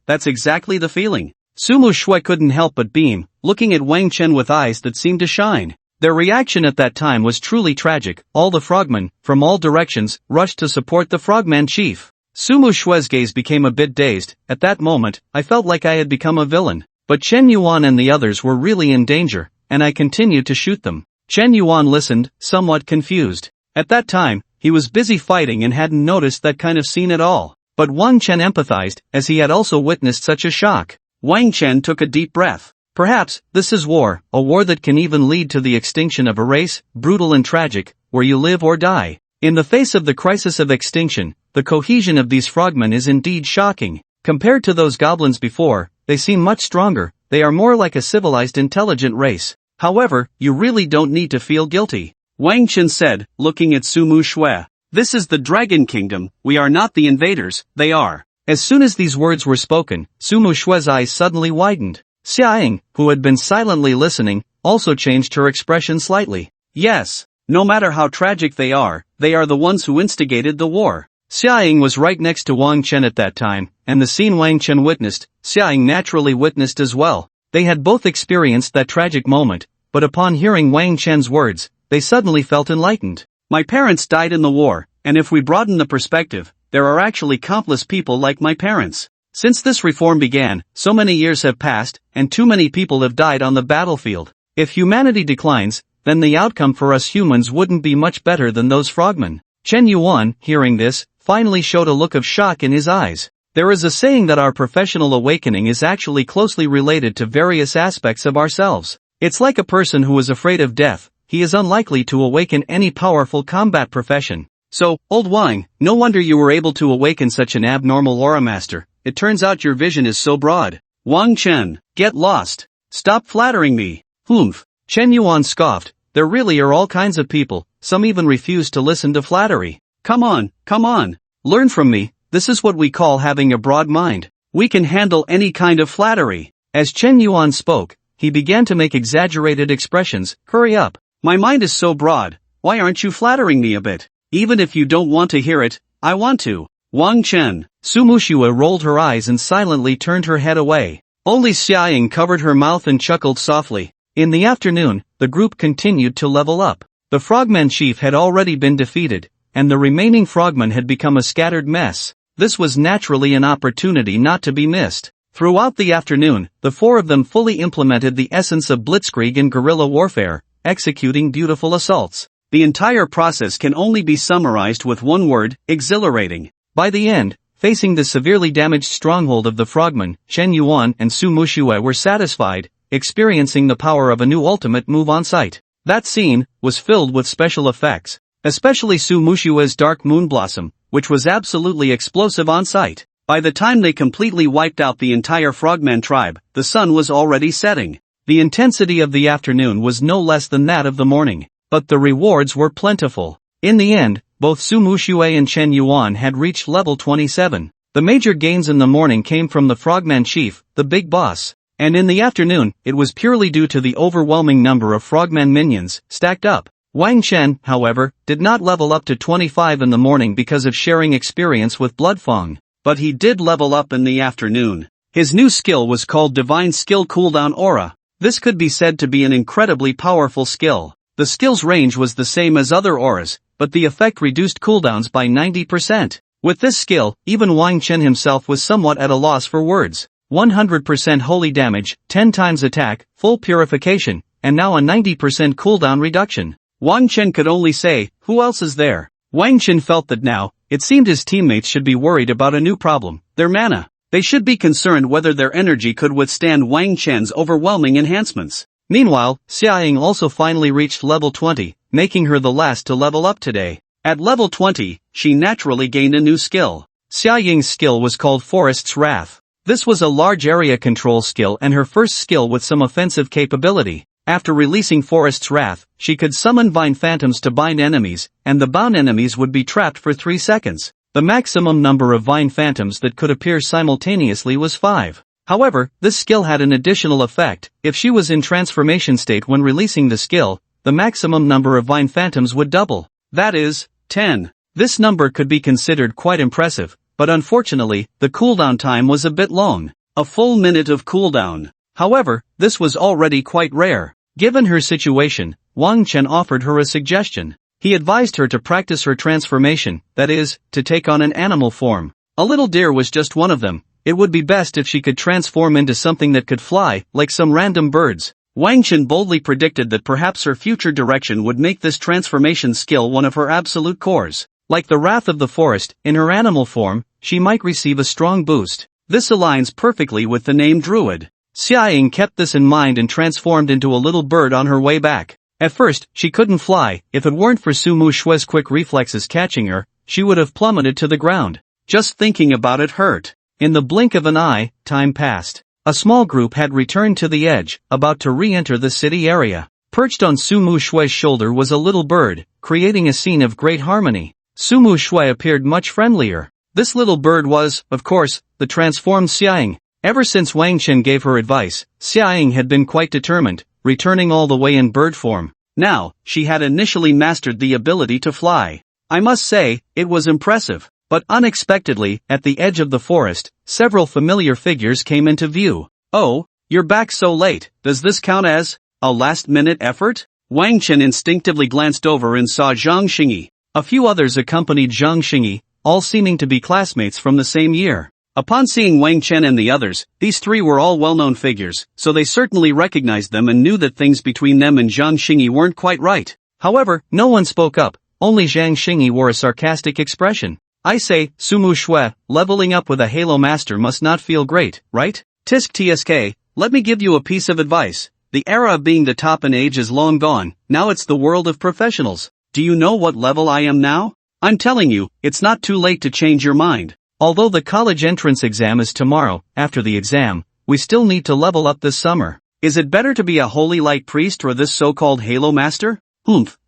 that's exactly the feeling. Su Mushua couldn't help but beam, looking at Wang Chen with eyes that seemed to shine. Their reaction at that time was truly tragic. All the frogmen, from all directions, rushed to support the Frogman chief. Su Mushua's gaze became a bit dazed. At that moment, I felt like I had become a villain. But Chen Yuan and the others were really in danger, and I continued to shoot them. Chen Yuan listened, somewhat confused. At that time, he was busy fighting and hadn't noticed that kind of scene at all. But Wang Chen empathized, as he had also witnessed such a shock. Wang Chen took a deep breath. Perhaps, this is war, a war that can even lead to the extinction of a race, brutal and tragic, where you live or die. In the face of the crisis of extinction, the cohesion of these frogmen is indeed shocking. Compared to those goblins before, they seem much stronger. They are more like a civilized intelligent race. However, you really don't need to feel guilty. Wang Chen said, looking at Su Mushua. This is the Dragon Kingdom, we are not the invaders, they are. As soon as these words were spoken, Su Mushua's eyes suddenly widened. Xiaoying, who had been silently listening, also changed her expression slightly. Yes, no matter how tragic they are the ones who instigated the war. Xiaoying was right next to Wang Chen at that time, and the scene Wang Chen witnessed, Xiaoying naturally witnessed as well. They had both experienced that tragic moment, but upon hearing Wang Chen's words, they suddenly felt enlightened. My parents died in the war, and if we broaden the perspective, there are actually countless people like my parents. Since this reform began, so many years have passed, and too many people have died on the battlefield. If humanity declines, then the outcome for us humans wouldn't be much better than those frogmen. Chen Yuan, hearing this, finally showed a look of shock in his eyes. There is a saying that our professional awakening is actually closely related to various aspects of ourselves. It's like a person who is afraid of death, he is unlikely to awaken any powerful combat profession. So, old Wang, no wonder you were able to awaken such an abnormal aura master. It turns out your vision is so broad. Wang Chen, get lost. Stop flattering me. Humph. Chen Yuan scoffed. There really are all kinds of people, some even refuse to listen to flattery. Come on. Learn from me, this is what we call having a broad mind. We can handle any kind of flattery. As Chen Yuan spoke, he began to make exaggerated expressions. Hurry up. My mind is so broad, why aren't you flattering me a bit? Even if you don't want to hear it, I want to. Wang Chen. Su Muxue rolled her eyes and silently turned her head away. Only Xiaoying covered her mouth and chuckled softly. In the afternoon, the group continued to level up. The frogman chief had already been defeated, and the remaining frogmen had become a scattered mess. This was naturally an opportunity not to be missed. Throughout the afternoon, the four of them fully implemented the essence of blitzkrieg and guerrilla warfare, executing beautiful assaults. The entire process can only be summarized with one word: exhilarating. By the end, facing the severely damaged stronghold of the frogmen, Chen Yuan and Su Muxue were satisfied, experiencing the power of a new ultimate move on sight. That scene was filled with special effects, especially Su Muxue's Dark Moon Blossom, which was absolutely explosive on sight. By the time they completely wiped out the entire frogman tribe, the sun was already setting. The intensity of the afternoon was no less than that of the morning, but the rewards were plentiful. In the end, both Su Muxue and Chen Yuan had reached level 27. The major gains in the morning came from the frogman chief, the big boss. And in the afternoon, it was purely due to the overwhelming number of frogman minions, stacked up. Wang Chen, however, did not level up to 25 in the morning because of sharing experience with Bloodfang. But he did level up in the afternoon. His new skill was called Divine Skill Cooldown Aura. This could be said to be an incredibly powerful skill. The skill's range was the same as other auras, but the effect reduced cooldowns by 90%. With this skill, even Wang Chen himself was somewhat at a loss for words. 100% holy damage, 10 times attack, full purification, and now a 90% cooldown reduction. Wang Chen could only say, who else is there? Wang Chen felt that now, it seemed his teammates should be worried about a new problem, their mana. They should be concerned whether their energy could withstand Wang Chen's overwhelming enhancements. Meanwhile, Xiaoying also finally reached level 20, making her the last to level up today. At level 20, she naturally gained a new skill. Xiaoying's skill was called Forest's Wrath. This was a large area control skill and her first skill with some offensive capability. After releasing Forest's Wrath, she could summon vine phantoms to bind enemies, and the bound enemies would be trapped for 3 seconds. The maximum number of vine phantoms that could appear simultaneously was 5. However, this skill had an additional effect. If she was in transformation state when releasing the skill, the maximum number of vine phantoms would double. That is, 10. This number could be considered quite impressive, but unfortunately, the cooldown time was a bit long. A full minute of cooldown. However, this was already quite rare. Given her situation, Wang Chen offered her a suggestion. He advised her to practice her transformation, that is, to take on an animal form. A little deer was just one of them. It would be best if she could transform into something that could fly, like some random birds. Wang Chen boldly predicted that perhaps her future direction would make this transformation skill one of her absolute cores. Like the Wrath of the Forest, in her animal form, she might receive a strong boost. This aligns perfectly with the name Druid. Xiaoying kept this in mind and transformed into a little bird on her way back. At first, she couldn't fly. If it weren't for Su Muxue's quick reflexes catching her, she would have plummeted to the ground. Just thinking about it hurt. In the blink of an eye, time passed. A small group had returned to the edge, about to re-enter the city area. Perched on Su Muxue's shoulder was a little bird, creating a scene of great harmony. Su Muxue appeared much friendlier. This little bird was, of course, the transformed Xiaoying. Ever since Wang Chen gave her advice, Xiaoying had been quite determined. returning all the way in bird form. Now, she had initially mastered the ability to fly. I must say, it was impressive. But unexpectedly, at the edge of the forest, several familiar figures came into view. Oh, you're back so late. Does this count as a last-minute effort? Wang Chen instinctively glanced over and saw Zhang Xingyi. A few others accompanied Zhang Xingyi, all seeming to be classmates from the same year. Upon seeing Wang Chen and the others, these three were all well-known figures, so they certainly recognized them and knew that things between them and Zhang Xingyi weren't quite right. However, no one spoke up, only Zhang Xingyi wore a sarcastic expression. I say, Sumu Shui, leveling up with a Halo Master must not feel great, right? Tisk TSK, let me give you a piece of advice. The era of being the top in age is long gone, now it's the world of professionals. Do you know what level I am now? I'm telling you, it's not too late to change your mind. Although the college entrance exam is tomorrow, after the exam, we still need to level up this summer. Is it better to be a holy light priest or this so-called Halo Master?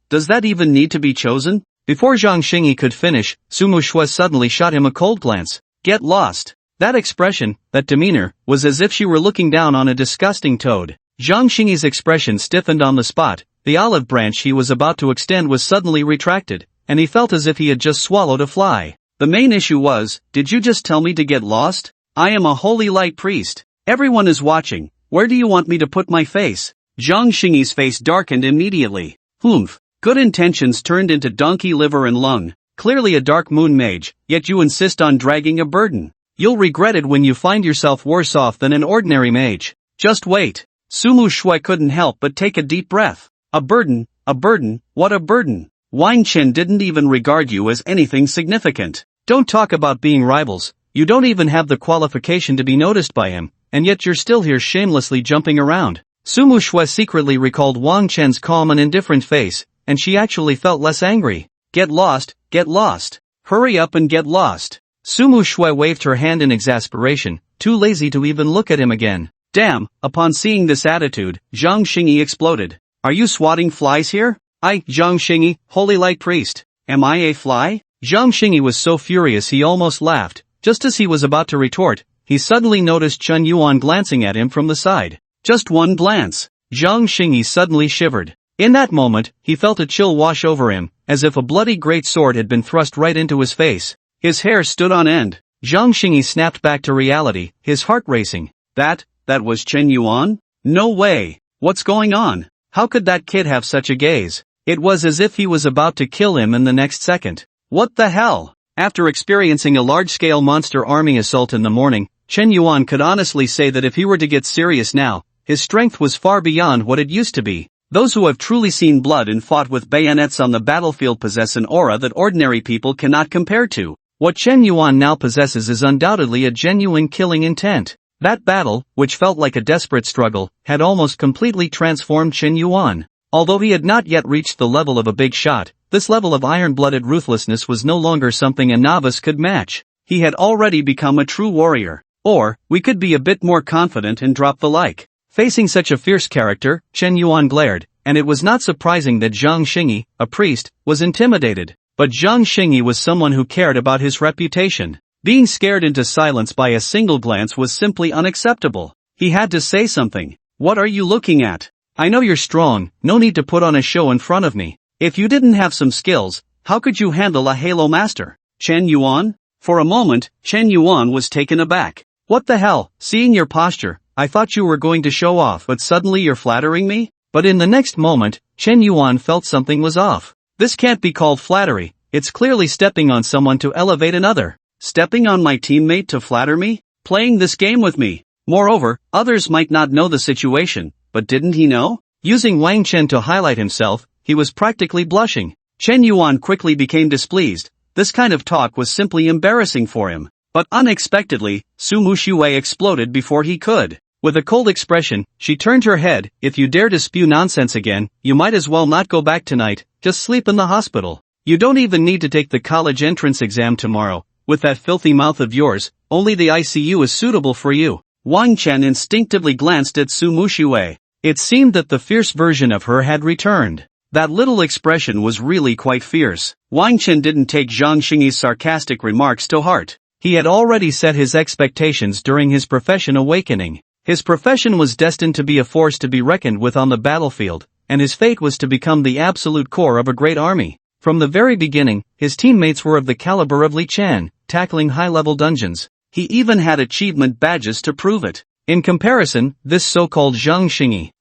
Does that even need to be chosen? Before Zhang Xingyi could finish, Sumu Shui suddenly shot him a cold glance. Get lost. That expression, that demeanor, was as if she were looking down on a disgusting toad. Zhang Xingyi's expression stiffened on the spot, the olive branch he was about to extend was suddenly retracted, and he felt as if he had just swallowed a fly. The main issue was, did you just tell me to get lost? I am a holy light priest. Everyone is watching. Where do you want me to put my face? Zhang Xingyi's face darkened immediately. Good intentions turned into donkey liver and lung. Clearly a dark moon mage, yet you insist on dragging a burden. You'll regret it when you find yourself worse off than an ordinary mage. Just wait. Sumu Shui couldn't help but take a deep breath. A burden, what a burden. Wang Chen didn't even regard you as anything significant. Don't talk about being rivals, you don't even have the qualification to be noticed by him, and yet you're still here shamelessly jumping around. Sumu Shui secretly recalled Wang Chen's calm and indifferent face, and she actually felt less angry. Get lost. Hurry up and get lost. Sumu Shui waved her hand in exasperation, too lazy to even look at him again. Damn, upon seeing this attitude, Zhang Xingyi exploded. Are you swatting flies here? Zhang Xingyi, holy light priest. Am I a fly? Zhang Xingyi was so furious he almost laughed. Just as he was about to retort, he suddenly noticed Chen Yuan glancing at him from the side. Just one glance. Zhang Xingyi suddenly shivered. In that moment, he felt a chill wash over him, as if a bloody great sword had been thrust right into his face. His hair stood on end. Zhang Xingyi snapped back to reality, his heart racing. That was Chen Yuan? No way. What's going on? How could that kid have such a gaze? It was as if he was about to kill him in the next second. What the hell? After experiencing a large-scale monster army assault in the morning, Chen Yuan could honestly say that if he were to get serious now, his strength was far beyond what it used to be. Those who have truly seen blood and fought with bayonets on the battlefield possess an aura that ordinary people cannot compare to. What Chen Yuan now possesses is undoubtedly a genuine killing intent. That battle, which felt like a desperate struggle, had almost completely transformed Chen Yuan. Although he had not yet reached the level of a big shot, this level of iron-blooded ruthlessness was no longer something a novice could match. He had already become a true warrior. Or, we could be a bit more confident and drop the like. Facing such a fierce character, Chen Yuan glared, and it was not surprising that Zhang Xingyi, a priest, was intimidated. But Zhang Xingyi was someone who cared about his reputation. Being scared into silence by a single glance was simply unacceptable. He had to say something. What are you looking at? I know you're strong, no need to put on a show in front of me. If you didn't have some skills, how could you handle a Halo Master? Chen Yuan? For a moment, Chen Yuan was taken aback. What the hell, seeing your posture, I thought you were going to show off but suddenly you're flattering me? But in the next moment, Chen Yuan felt something was off. This can't be called flattery, it's clearly stepping on someone to elevate another. Stepping on my teammate to flatter me? Playing this game with me. Moreover, others might not know the situation, but didn't he know? Using Wang Chen to highlight himself, he was practically blushing. Chen Yuan quickly became displeased. This kind of talk was simply embarrassing for him. But unexpectedly, Sumu Shui exploded before he could. With a cold expression, she turned her head. If you dare to spew nonsense again, you might as well not go back tonight, just sleep in the hospital. You don't even need to take the college entrance exam tomorrow. With that filthy mouth of yours, only the ICU is suitable for you. Wang Chen instinctively glanced at Sumu Shui. It seemed that the fierce version of her had returned. That little expression was really quite fierce. Wang Chen didn't take Zhang Xingyi's sarcastic remarks to heart. He had already set his expectations during his profession awakening. His profession was destined to be a force to be reckoned with on the battlefield, and his fate was to become the absolute core of a great army. From the very beginning, his teammates were of the caliber of Li Chan, tackling high-level dungeons. He even had achievement badges to prove it. In comparison, this so-called Zhang Xingyi,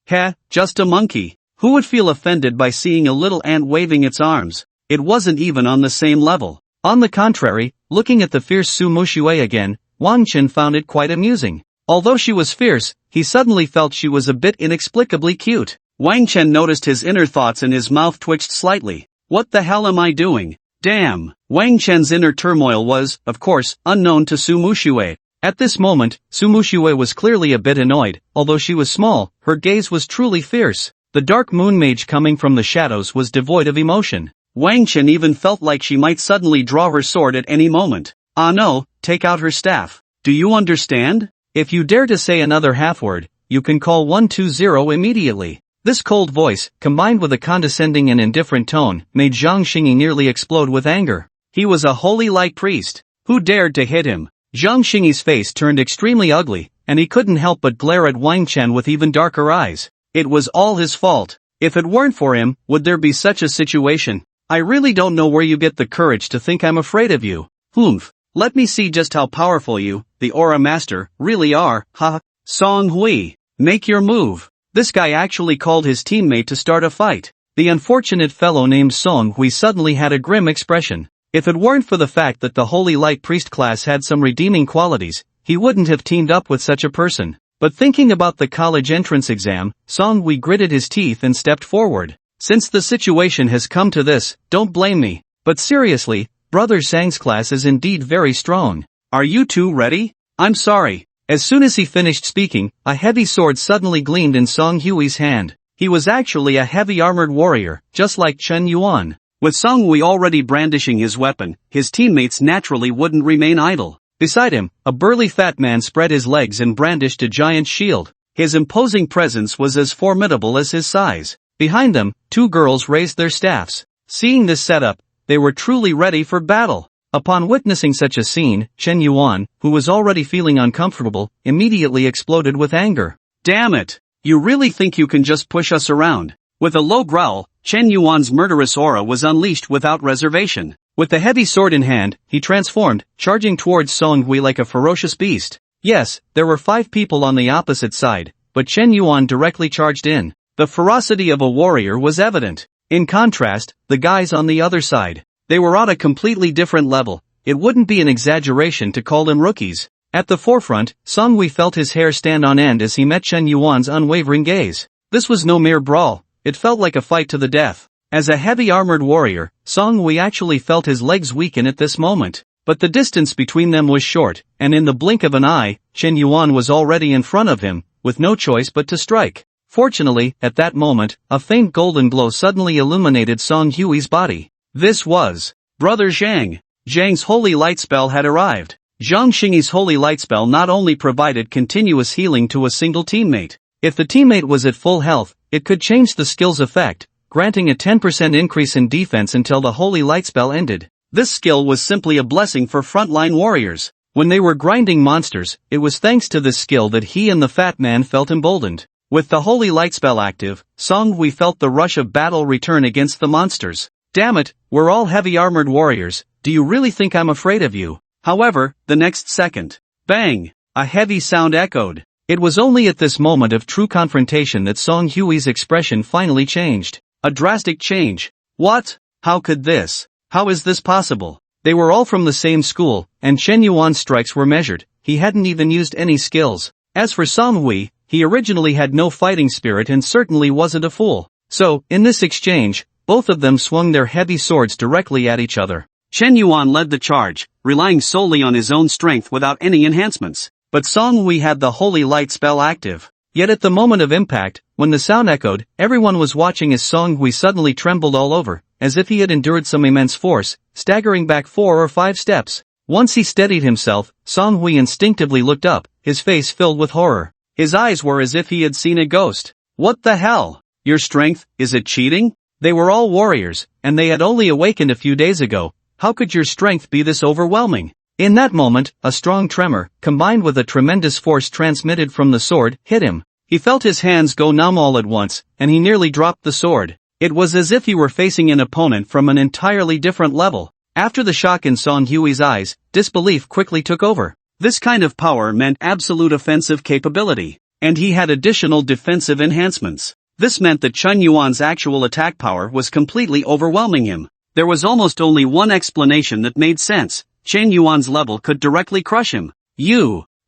just a monkey. Who would feel offended by seeing a little ant waving its arms? It wasn't even on the same level. On the contrary, looking at the fierce Su Muxue again, Wang Chen found it quite amusing. Although she was fierce, he suddenly felt she was a bit inexplicably cute. Wang Chen noticed his inner thoughts and his mouth twitched slightly. What the hell am I doing? Damn! Wang Chen's inner turmoil was, of course, unknown to Su Muxue. At this moment, Su Muxue was clearly a bit annoyed. Although she was small, her gaze was truly fierce. The dark moon mage coming from the shadows was devoid of emotion. Wang Chen even felt like she might suddenly draw her sword at any moment. Ah no, take out her staff. Do you understand? If you dare to say another half-word, you can call 120 immediately. This cold voice, combined with a condescending and indifferent tone, made Zhang Xingyi nearly explode with anger. He was a holy light priest. Who dared to hit him? Zhang Xingyi's face turned extremely ugly, and he couldn't help but glare at Wang Chen with even darker eyes. It was all his fault. If it weren't for him, would there be such a situation? I really don't know where you get the courage to think I'm afraid of you. Humph. Let me see just how powerful you, the Aura Master, really are. Ha. Song Hui. Make your move. This guy actually called his teammate to start a fight. The unfortunate fellow named Song Hui suddenly had a grim expression. If it weren't for the fact that the Holy Light Priest class had some redeeming qualities, he wouldn't have teamed up with such a person. But thinking about the college entrance exam, Song Hui gritted his teeth and stepped forward. Since the situation has come to this, don't blame me. But seriously, Brother Zhang's class is indeed very strong. Are you two ready? I'm sorry. As soon as he finished speaking, a heavy sword suddenly gleamed in Song Hui's hand. He was actually a heavy armored warrior, just like Chen Yuan. With Song Hui already brandishing his weapon, his teammates naturally wouldn't remain idle. Beside him, a burly fat man spread his legs and brandished a giant shield. His imposing presence was as formidable as his size. Behind them, two girls raised their staffs. Seeing this setup, they were truly ready for battle. Upon witnessing such a scene, Chen Yuan, who was already feeling uncomfortable, immediately exploded with anger. Damn it! You really think you can just push us around? With a low growl, Chen Yuan's murderous aura was unleashed without reservation. With the heavy sword in hand, he transformed, charging towards Song Hui like a ferocious beast. Yes, there were 5 people on the opposite side, but Chen Yuan directly charged in. The ferocity of a warrior was evident. In contrast, the guys on the other side, they were at a completely different level. It wouldn't be an exaggeration to call them rookies. At the forefront, Song Hui felt his hair stand on end as he met Chen Yuan's unwavering gaze. This was no mere brawl, it felt like a fight to the death. As a heavy armored warrior, Song Hui actually felt his legs weaken at this moment. But the distance between them was short, and in the blink of an eye, Chen Yuan was already in front of him, with no choice but to strike. Fortunately, at that moment, a faint golden glow suddenly illuminated Song Hui's body. This was Brother Zhang. Zhang's holy light spell had arrived. Zhang Xingyi's holy light spell not only provided continuous healing to a single teammate. If the teammate was at full health, it could change the skill's effect, granting a 10% increase in defense until the holy light spell ended. This skill was simply a blessing for frontline warriors. When they were grinding monsters, it was thanks to this skill that he and the fat man felt emboldened. With the holy light spell active, Song Hui felt the rush of battle return against the monsters. Damn it, we're all heavy armored warriors, do you really think I'm afraid of you? However, the next second, bang! A heavy sound echoed. It was only at this moment of true confrontation that Song Hui's expression finally changed. A drastic change. What? How could this? How is this possible? They were all from the same school, and Chen Yuan's strikes were measured. He hadn't even used any skills. As for Song Hui, he originally had no fighting spirit and certainly wasn't a fool. So, in this exchange, both of them swung their heavy swords directly at each other. Chen Yuan led the charge, relying solely on his own strength without any enhancements. But Song Hui had the holy light spell active. Yet at the moment of impact, when the sound echoed, everyone was watching as Song Hui suddenly trembled all over, as if he had endured some immense force, staggering back 4 or 5 steps. Once he steadied himself, Song Hui instinctively looked up, his face filled with horror. His eyes were as if he had seen a ghost. What the hell? Your strength, is it cheating? They were all warriors, and they had only awakened a few days ago. How could your strength be this overwhelming? In that moment, a strong tremor, combined with a tremendous force transmitted from the sword, hit him. He felt his hands go numb all at once, and he nearly dropped the sword. It was as if he were facing an opponent from an entirely different level. After the shock in Song Hui's eyes, disbelief quickly took over. This kind of power meant absolute offensive capability, and he had additional defensive enhancements. This meant that Chen Yuan's actual attack power was completely overwhelming him. There was almost only one explanation that made sense. Chen Yuan's level could directly crush him.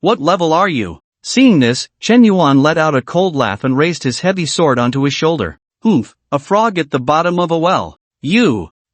What level are you? Seeing this, Chen Yuan let out a cold laugh and raised his heavy sword onto his shoulder. Humph, a frog at the bottom of a well.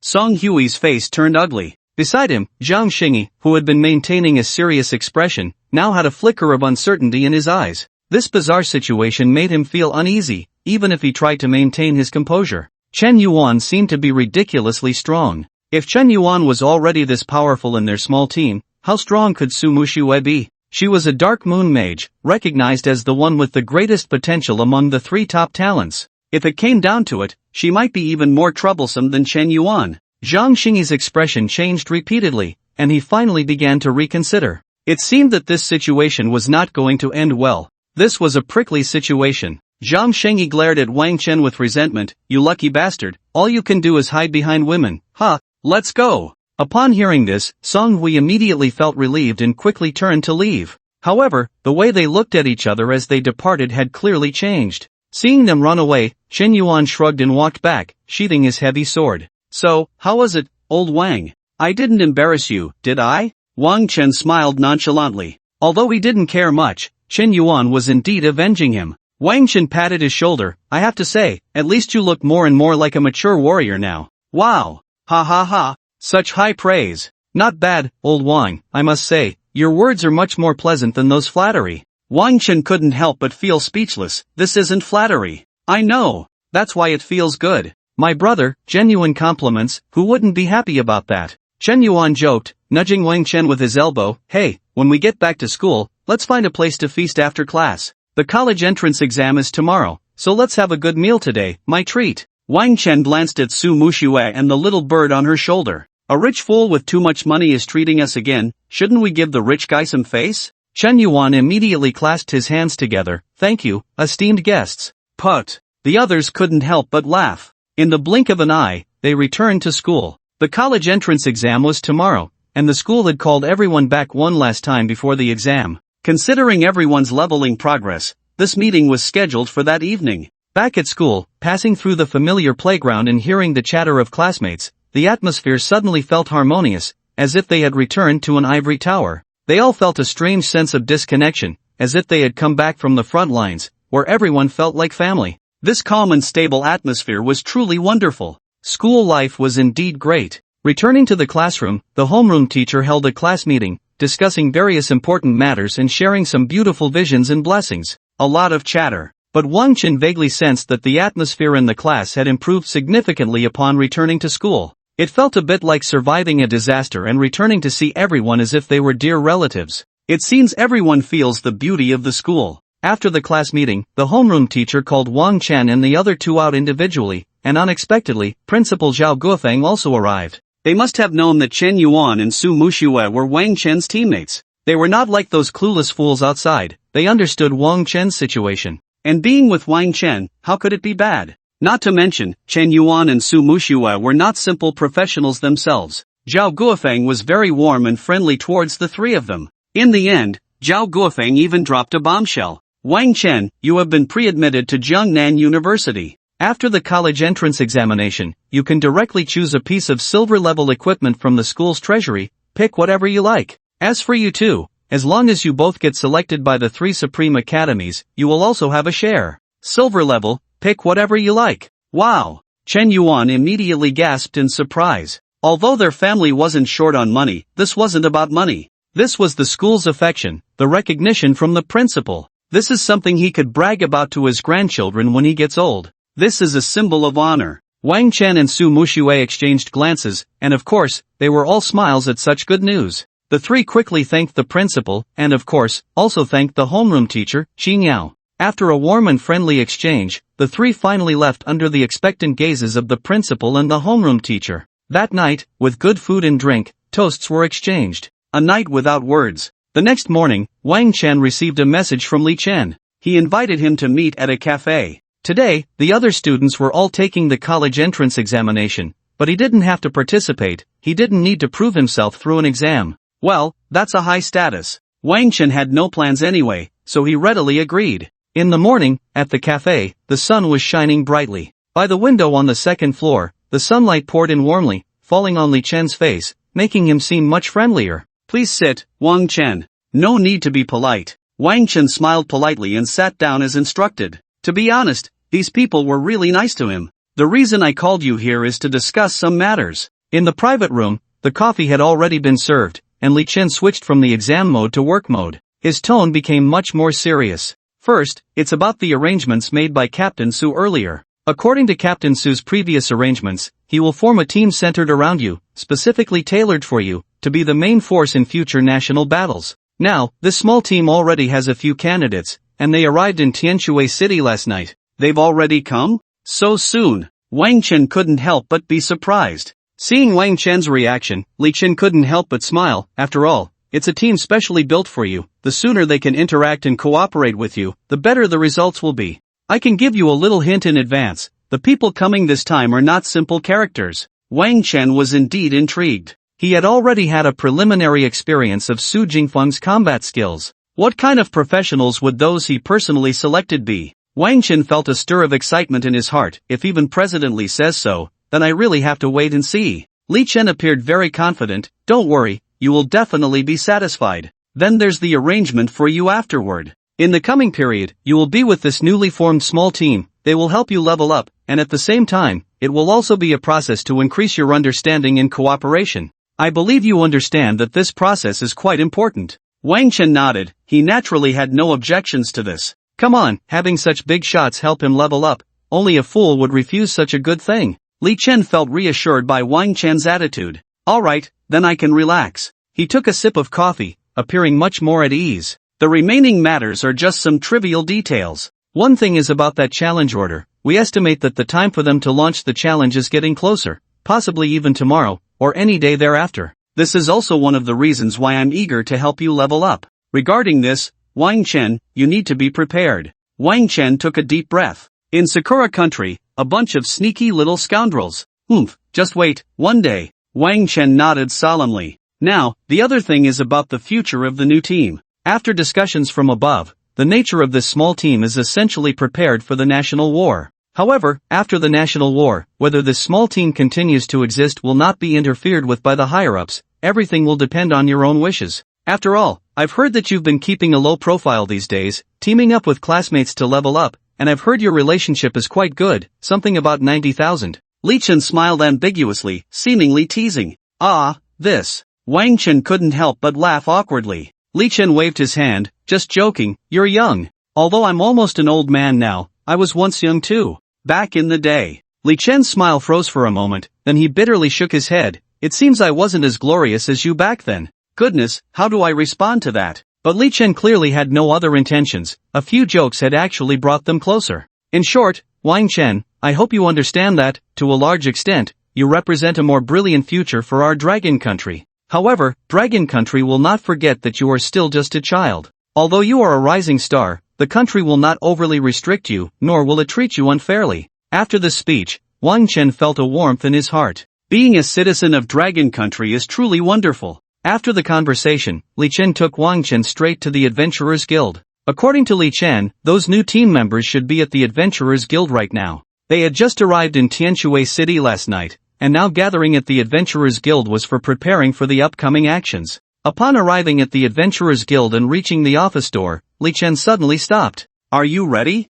Song Hui's face turned ugly. Beside him, Zhang Xingyi, who had been maintaining a serious expression, now had a flicker of uncertainty in his eyes. This bizarre situation made him feel uneasy, even if he tried to maintain his composure. Chen Yuan seemed to be ridiculously strong. If Chen Yuan was already this powerful in their small team, how strong could Su Muxue be? She was a dark moon mage, recognized as the one with the greatest potential among the 3 top talents. If it came down to it, she might be even more troublesome than Chen Yuan. Zhang Xingyi's expression changed repeatedly, and he finally began to reconsider. It seemed that this situation was not going to end well. This was a prickly situation. Zhang Xingyi glared at Wang Chen with resentment. You lucky bastard, all you can do is hide behind women. Let's go. Upon hearing this, Song Hui immediately felt relieved and quickly turned to leave. However, the way they looked at each other as they departed had clearly changed. Seeing them run away, Chen Yuan shrugged and walked back, sheathing his heavy sword. So, how was it, old Wang? I didn't embarrass you, did I? Wang Chen smiled nonchalantly. Although he didn't care much, Chen Yuan was indeed avenging him. Wang Chen patted his shoulder. I have to say, at least you look more and more like a mature warrior now. Wow. Ha. Such high praise. Not bad, old Wang, I must say, your words are much more pleasant than those flattery. Wang Chen couldn't help but feel speechless. This isn't flattery. I know. That's why it feels good. My brother, genuine compliments, who wouldn't be happy about that? Chen Yuan joked, nudging Wang Chen with his elbow. Hey, when we get back to school, let's find a place to feast after class. The college entrance exam is tomorrow, so let's have a good meal today, my treat. Wang Chen glanced at Su Muxue and the little bird on her shoulder. A rich fool with too much money is treating us again, shouldn't we give the rich guy some face? Chen Yuan immediately clasped his hands together. Thank you, esteemed guests. But the others couldn't help but laugh. In the blink of an eye, they returned to school. The college entrance exam was tomorrow, and the school had called everyone back one last time before the exam. Considering everyone's leveling progress, this meeting was scheduled for that evening. Back at school, passing through the familiar playground and hearing the chatter of classmates, the atmosphere suddenly felt harmonious, as if they had returned to an ivory tower. They all felt a strange sense of disconnection, as if they had come back from the front lines, where everyone felt like family. This calm and stable atmosphere was truly wonderful. School life was indeed great. Returning to the classroom, the homeroom teacher held a class meeting, discussing various important matters and sharing some beautiful visions and blessings. A lot of chatter. But Wang Chen vaguely sensed that the atmosphere in the class had improved significantly upon returning to school. It felt a bit like surviving a disaster and returning to see everyone as if they were dear relatives. It seems everyone feels the beauty of the school. After the class meeting, the homeroom teacher called Wang Chen and the other 2 out individually, and unexpectedly, Principal Zhao Guofeng also arrived. They must have known that Chen Yuan and Su Muxue were Wang Chen's teammates. They were not like those clueless fools outside. They understood Wang Chen's situation. And being with Wang Chen, how could it be bad? Not to mention, Chen Yuan and Su Muxue were not simple professionals themselves. Zhao Guofeng was very warm and friendly towards the 3 of them. In the end, Zhao Guofeng even dropped a bombshell. Wang Chen, you have been pre-admitted to Jiangnan University. After the college entrance examination, you can directly choose a piece of silver-level equipment from the school's treasury. Pick whatever you like. As for you two, as long as you both get selected by the 3 supreme academies, you will also have a share. Silver level, pick whatever you like. Wow! Chen Yuan immediately gasped in surprise. Although their family wasn't short on money, this wasn't about money. This was the school's affection, the recognition from the principal. This is something he could brag about to his grandchildren when he gets old. This is a symbol of honor. Wang Chen and Su Muxue exchanged glances, and of course, they were all smiles at such good news. The 3 quickly thanked the principal, and of course, also thanked the homeroom teacher, Qin Yao. After a warm and friendly exchange, the 3 finally left under the expectant gazes of the principal and the homeroom teacher. That night, with good food and drink, toasts were exchanged. A night without words. The next morning, Wang Chen received a message from Li Chen. He invited him to meet at a cafe. Today, the other students were all taking the college entrance examination, but he didn't have to participate. He didn't need to prove himself through an exam. Well, that's a high status. Wang Chen had no plans anyway, so he readily agreed. In the morning, at the cafe, the sun was shining brightly. By the window on the second floor, the sunlight poured in warmly, falling on Li Chen's face, making him seem much friendlier. Please sit, Wang Chen. No need to be polite. Wang Chen smiled politely and sat down as instructed. To be honest, these people were really nice to him. The reason I called you here is to discuss some matters. In the private room, the coffee had already been served, and Li Chen switched from the exam mode to work mode. His tone became much more serious. First, it's about the arrangements made by Captain Su earlier. According to Captain Su's previous arrangements, he will form a team centered around you, specifically tailored for you, to be the main force in future national battles. Now, this small team already has a few candidates, and they arrived in Tianshui City last night. They've already come? So soon? Wang Chen couldn't help but be surprised. Seeing Wang Chen's reaction, Li Chen couldn't help but smile. After all, it's a team specially built for you. The sooner they can interact and cooperate with you, the better the results will be. I can give you a little hint in advance. The people coming this time are not simple characters. Wang Chen was indeed intrigued. He had already had a preliminary experience of Su Jingfeng's combat skills. What kind of professionals would those he personally selected be? Wang Chen felt a stir of excitement in his heart. If even President Li says so, then I really have to wait and see. Li Chen appeared very confident. Don't worry, you will definitely be satisfied. Then there's the arrangement for you afterward. In the coming period, you will be with this newly formed small team. They will help you level up, and at the same time, it will also be a process to increase your understanding and cooperation. I believe you understand that this process is quite important. Wang Chen nodded. He naturally had no objections to this. Come on, having such big shots help him level up. Only a fool would refuse such a good thing. Li Chen felt reassured by Wang Chen's attitude. Alright, then I can relax. He took a sip of coffee, appearing much more at ease. The remaining matters are just some trivial details. One thing is about that challenge order. We estimate that the time for them to launch the challenge is getting closer, possibly even tomorrow, or any day thereafter. This is also one of the reasons why I'm eager to help you level up. Regarding this, Wang Chen, you need to be prepared. Wang Chen took a deep breath. In Sakura country, a bunch of sneaky little scoundrels. Just wait, one day. Wang Chen nodded solemnly. Now, the other thing is about the future of the new team. After discussions from above, the nature of this small team is essentially prepared for the national war. However, after the national war, whether this small team continues to exist will not be interfered with by the higher-ups. Everything will depend on your own wishes. After all, I've heard that you've been keeping a low profile these days, teaming up with classmates to level up, and I've heard your relationship is quite good, something about 90,000. Li Chen smiled ambiguously, seemingly teasing. This. Wang Chen couldn't help but laugh awkwardly. Li Chen waved his hand. Just joking, you're young. Although I'm almost an old man now, I was once young too. Back in the day. Li Chen's smile froze for a moment, then he bitterly shook his head. It seems I wasn't as glorious as you back then. Goodness, how do I respond to that? But Li Chen clearly had no other intentions. A few jokes had actually brought them closer. In short, Wang Chen, I hope you understand that, to a large extent, you represent a more brilliant future for our dragon country. However, Dragon Country will not forget that you are still just a child. Although you are a rising star, the country will not overly restrict you, nor will it treat you unfairly. After this speech, Wang Chen felt a warmth in his heart. Being a citizen of Dragon Country is truly wonderful. After the conversation, Li Chen took Wang Chen straight to the Adventurers Guild. According to Li Chen, those new team members should be at the Adventurers Guild right now. They had just arrived in Tianshui City last night, and now gathering at the Adventurers Guild was for preparing for the upcoming actions. Upon arriving at the Adventurers Guild and reaching the office door, Li Chen suddenly stopped. Are you ready?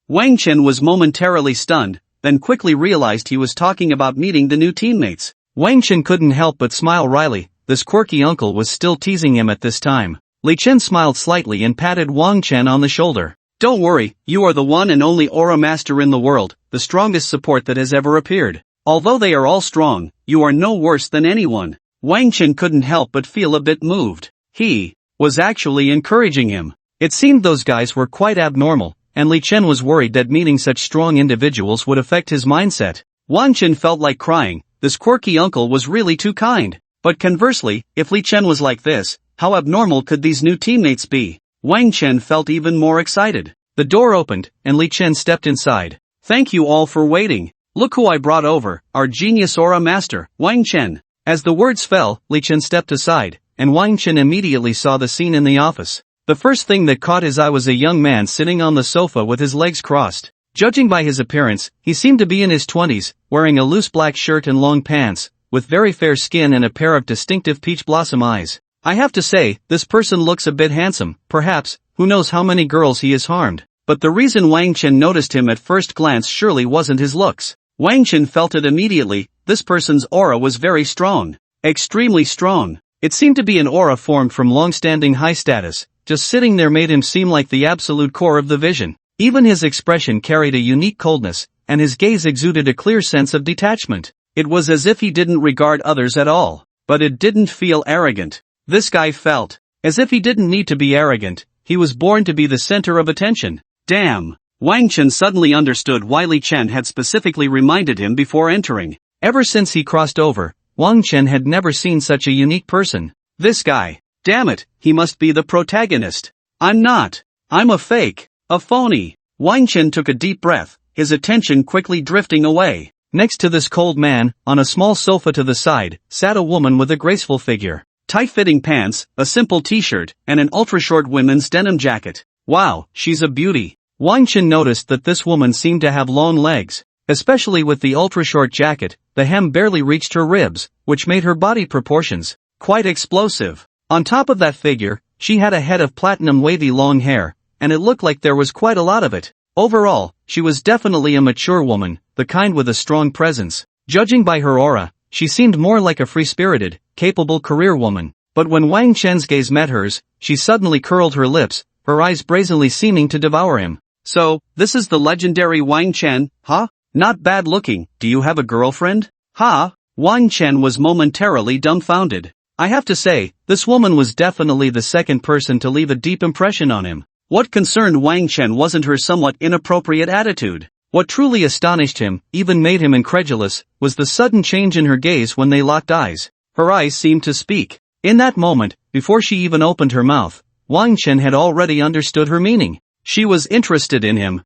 Wang Chen was momentarily stunned, then quickly realized he was talking about meeting the new teammates. Wang Chen couldn't help but smile wryly. This quirky uncle was still teasing him at this time. Li Chen smiled slightly and patted Wang Chen on the shoulder. Don't worry, you are the one and only aura master in the world, the strongest support that has ever appeared. Although they are all strong, you are no worse than anyone. Wang Chen couldn't help but feel a bit moved. He was actually encouraging him. It seemed those guys were quite abnormal, and Li Chen was worried that meeting such strong individuals would affect his mindset. Wang Chen felt like crying. This quirky uncle was really too kind. But conversely, if Li Chen was like this, how abnormal could these new teammates be? Wang Chen felt even more excited. The door opened, and Li Chen stepped inside. Thank you all for waiting. Look who I brought over, our genius aura master, Wang Chen. As the words fell, Li Chen stepped aside, and Wang Chen immediately saw the scene in the office. The first thing that caught his eye was a young man sitting on the sofa with his legs crossed. Judging by his appearance, he seemed to be in his 20s, wearing a loose black shirt and long pants, with very fair skin and a pair of distinctive peach blossom eyes. I have to say, this person looks a bit handsome, perhaps, who knows how many girls he has harmed. But the reason Wang Chen noticed him at first glance surely wasn't his looks. Wang Chen felt it immediately, this person's aura was very strong. Extremely strong. It seemed to be an aura formed from long-standing high status. Just sitting there made him seem like the absolute core of the vision. Even his expression carried a unique coldness, and his gaze exuded a clear sense of detachment. It was as if he didn't regard others at all. But it didn't feel arrogant. This guy felt as if he didn't need to be arrogant. He was born to be the center of attention. Damn! Wang Chen suddenly understood why Li Chen had specifically reminded him before entering. Ever since he crossed over, Wang Chen had never seen such a unique person. This guy. Damn it, he must be the protagonist. I'm not. I'm a fake. A phony. Wang Chen took a deep breath, his attention quickly drifting away. Next to this cold man, on a small sofa to the side, sat a woman with a graceful figure. Tight-fitting pants, a simple t-shirt, and an ultra-short women's denim jacket. Wow, she's a beauty. Wang Chen noticed that this woman seemed to have long legs. Especially with the ultra-short jacket, the hem barely reached her ribs, which made her body proportions quite explosive. On top of that figure, she had a head of platinum wavy long hair, and it looked like there was quite a lot of it. Overall, she was definitely a mature woman, the kind with a strong presence. Judging by her aura, she seemed more like a free-spirited, capable career woman. But when Wang Chen's gaze met hers, she suddenly curled her lips, her eyes brazenly seeming to devour him. So, this is the legendary Wang Chen, huh? Not bad looking. Do you have a girlfriend? Huh? Wang Chen was momentarily dumbfounded. I have to say, this woman was definitely the second person to leave a deep impression on him. What concerned Wang Chen wasn't her somewhat inappropriate attitude. What truly astonished him, even made him incredulous, was the sudden change in her gaze when they locked eyes. Her eyes seemed to speak. In that moment, before she even opened her mouth, Wang Chen had already understood her meaning. She was interested in him.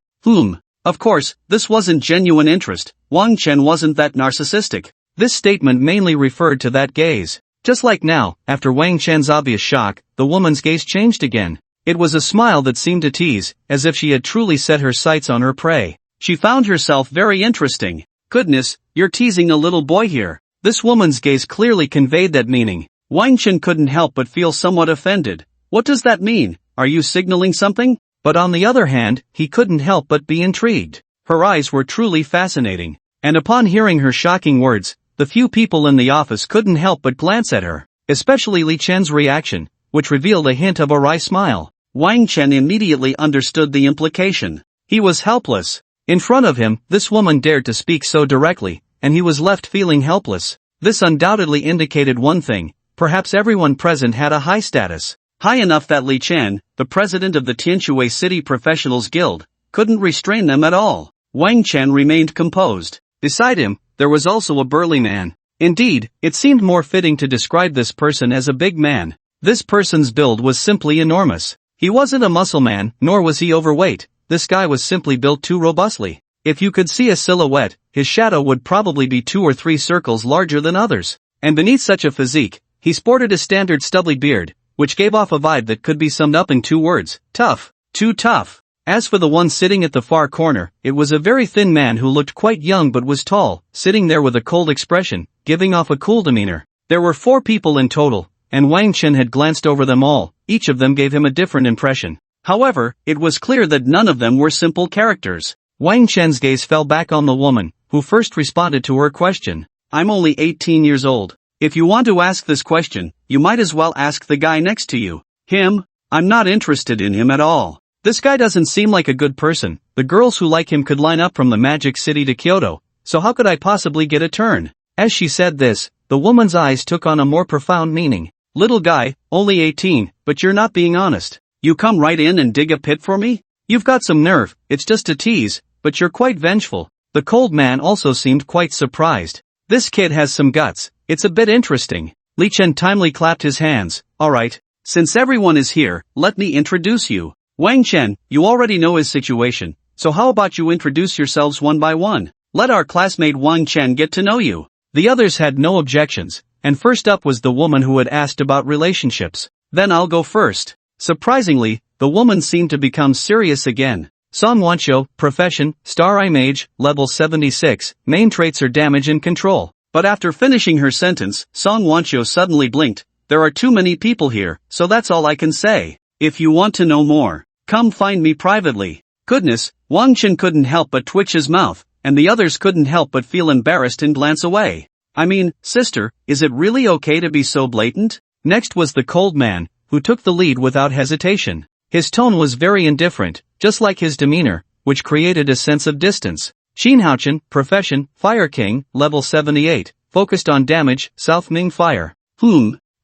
Of course, this wasn't genuine interest. Wang Chen wasn't that narcissistic. This statement mainly referred to that gaze. Just like now, after Wang Chen's obvious shock, the woman's gaze changed again. It was a smile that seemed to tease, as if she had truly set her sights on her prey. She found herself very interesting. Goodness, you're teasing a little boy here. This woman's gaze clearly conveyed that meaning. Wang Chen couldn't help but feel somewhat offended. What does that mean? Are you signaling something? But on the other hand, he couldn't help but be intrigued. Her eyes were truly fascinating. And upon hearing her shocking words, the few people in the office couldn't help but glance at her, especially Li Chen's reaction, which revealed a hint of a wry smile. Wang Chen immediately understood the implication. He was helpless. In front of him, this woman dared to speak so directly, and he was left feeling helpless. This undoubtedly indicated one thing, perhaps everyone present had a high status. High enough that Li Chen, the president of the Tianshui City Professionals Guild, couldn't restrain them at all. Wang Chen remained composed. Beside him, there was also a burly man. Indeed, it seemed more fitting to describe this person as a big man. This person's build was simply enormous. He wasn't a muscle man, nor was he overweight. This guy was simply built too robustly. If you could see a silhouette, his shadow would probably be 2 or 3 circles larger than others. And beneath such a physique, he sported a standard stubbly beard, which gave off a vibe that could be summed up in 2 words: tough. Too tough. As for the one sitting at the far corner, it was a very thin man who looked quite young but was tall, sitting there with a cold expression, giving off a cool demeanor. There were 4 people in total, and Wang Chen had glanced over them all. Each of them gave him a different impression. However, it was clear that none of them were simple characters. Wang Chen's gaze fell back on the woman, who first responded to her question. I'm only 18 years old. If you want to ask this question, you might as well ask the guy next to you. Him? I'm not interested in him at all. This guy doesn't seem like a good person. The girls who like him could line up from the Magic City to Kyoto, so how could I possibly get a turn? As she said this, the woman's eyes took on a more profound meaning. Little guy, only 18, but you're not being honest. You come right in and dig a pit for me? You've got some nerve. It's just a tease, but you're quite vengeful. The cold man also seemed quite surprised. This kid has some guts. It's a bit interesting. Li Chen timely clapped his hands. Alright, since everyone is here, let me introduce you. Wang Chen, you already know his situation, so how about you introduce yourselves one by one? Let our classmate Wang Chen get to know you. The others had no objections, and first up was the woman who had asked about relationships. Then I'll go first. Surprisingly, the woman seemed to become serious again. Song Wancho, profession, star image, level 76, main traits are damage and control. But after finishing her sentence, Song Wancho suddenly blinked. There are too many people here, so that's all I can say. If you want to know more, come find me privately. Goodness, Wang Chen couldn't help but twitch his mouth, and the others couldn't help but feel embarrassed and glance away. I mean, sister, is it really okay to be so blatant? Next was the cold man, who took the lead without hesitation. His tone was very indifferent, just like his demeanor, which created a sense of distance. Xin Haochen, profession, Fire King, level 78, focused on damage, South Ming Fire.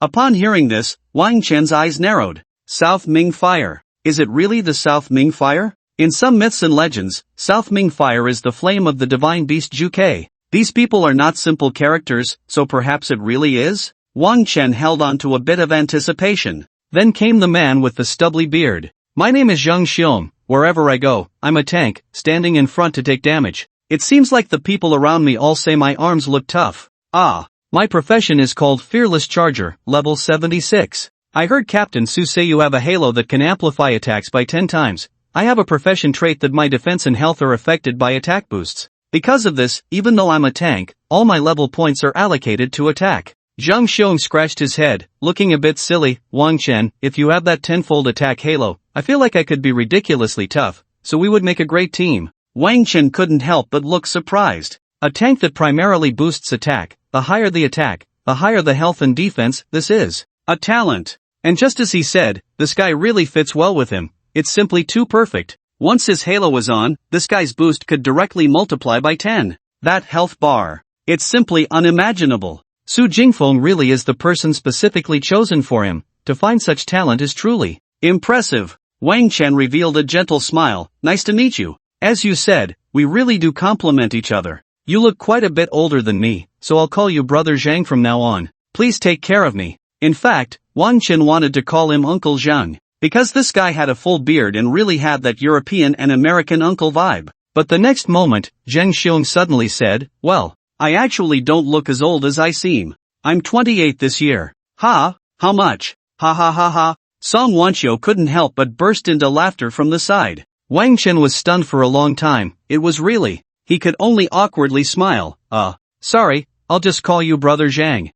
Upon hearing this, Wang Chen's eyes narrowed. South Ming Fire. Is it really the South Ming Fire? In some myths and legends, South Ming Fire is the flame of the divine beast Zhuke. These people are not simple characters, so perhaps it really is? Wang Chen held on to a bit of anticipation. Then came the man with the stubbly beard. My name is Zheng Xiong. Wherever I go, I'm a tank, standing in front to take damage. It seems like the people around me all say my arms look tough. My profession is called Fearless Charger, level 76. I heard Captain Su say you have a halo that can amplify attacks by 10 times. I have a profession trait that my defense and health are affected by attack boosts. Because of this, even though I'm a tank, all my level points are allocated to attack. Zheng Xiong scratched his head, looking a bit silly. Wang Chen, if you have that tenfold attack halo, I feel like I could be ridiculously tough, so we would make a great team. Wang Chen couldn't help but look surprised. A tank that primarily boosts attack, the higher the attack, the higher the health and defense, this is a talent. And just as he said, this guy really fits well with him. It's simply too perfect. Once his halo was on, this guy's boost could directly multiply by 10. That health bar. It's simply unimaginable. Su Jingfeng really is the person specifically chosen for him. To find such talent is truly impressive. Wang Chen revealed a gentle smile. Nice to meet you. As you said, we really do complement each other. You look quite a bit older than me, so I'll call you Brother Zhang from now on. Please take care of me. In fact, Wang Chen wanted to call him Uncle Zhang, because this guy had a full beard and really had that European and American uncle vibe. But the next moment, Zheng Xiong suddenly said, well, I actually don't look as old as I seem. I'm 28 this year. Ha, how much? Ha ha ha ha. Song Wancho couldn't help but burst into laughter from the side. Wang Chen was stunned for a long time. It was really, he could only awkwardly smile. Sorry, I'll just call you Brother Zhang.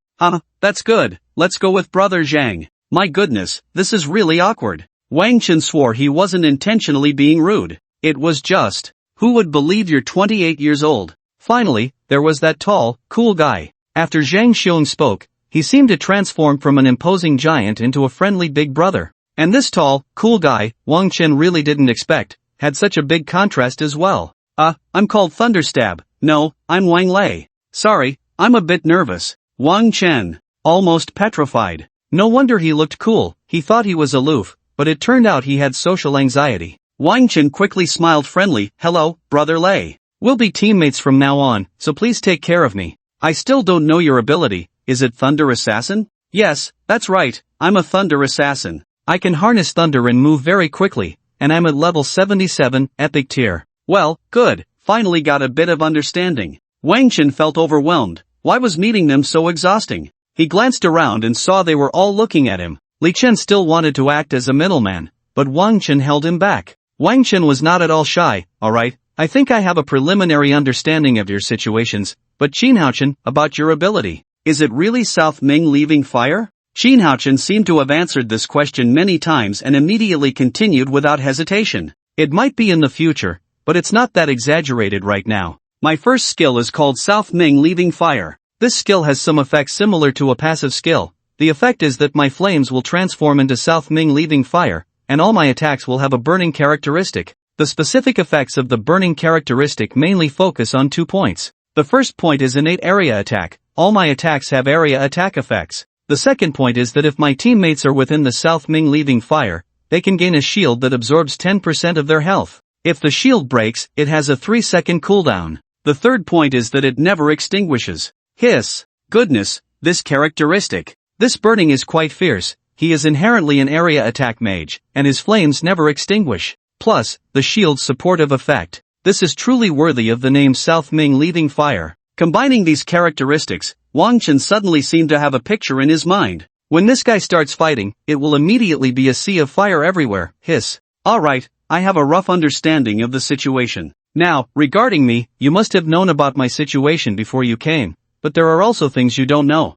That's good, let's go with Brother Zhang. My goodness, this is really awkward. Wang Chen swore he wasn't intentionally being rude. It was just, who would believe you're 28 years old? Finally, there was that tall, cool guy. After Zhang Xiong spoke, he seemed to transform from an imposing giant into a friendly big brother. And this tall, cool guy, Wang Chen really didn't expect, had such a big contrast as well. I'm called Thunderstab. No, I'm Wang Lei. Sorry, I'm a bit nervous. Wang Chen, almost petrified. No wonder he looked cool. He thought he was aloof, but it turned out he had social anxiety. Wang Chen quickly smiled friendly. Hello, Brother Lei. We'll be teammates from now on, so please take care of me. I still don't know your ability. Is it Thunder Assassin? Yes, that's right, I'm a Thunder Assassin. I can harness thunder and move very quickly, and I'm at level 77, epic tier. Well, good, finally got a bit of understanding. Wang Chen felt overwhelmed. Why was meeting them so exhausting? He glanced around and saw they were all looking at him. Li Chen still wanted to act as a middleman, but Wang Chen held him back. Wang Chen was not at all shy. Alright, I think I have a preliminary understanding of your situations, but Xin Haochen, about your ability. Is it really South Ming leaving fire? Xin Haochen seemed to have answered this question many times and immediately continued without hesitation. It might be in the future, but it's not that exaggerated right now. My first skill is called South Ming leaving fire. This skill has some effects similar to a passive skill. The effect is that my flames will transform into South Ming leaving fire, and all my attacks will have a burning characteristic. The specific effects of the burning characteristic mainly focus on 2 points. The first point is innate area attack. All my attacks have area attack effects. The second point is that if my teammates are within the South Ming leaving fire, they can gain a shield that absorbs 10% of their health. If the shield breaks, it has a 3-second cooldown. The third point is that it never extinguishes. Hiss. Goodness, this characteristic. This burning is quite fierce. He is inherently an area attack mage, and his flames never extinguish. Plus, the shield's supportive effect. This is truly worthy of the name South Ming Leaving Fire. Combining these characteristics, Wang Chen suddenly seemed to have a picture in his mind. When this guy starts fighting, it will immediately be a sea of fire everywhere. Hiss. Alright, I have a rough understanding of the situation. Now, regarding me, you must have known about my situation before you came, but there are also things you don't know.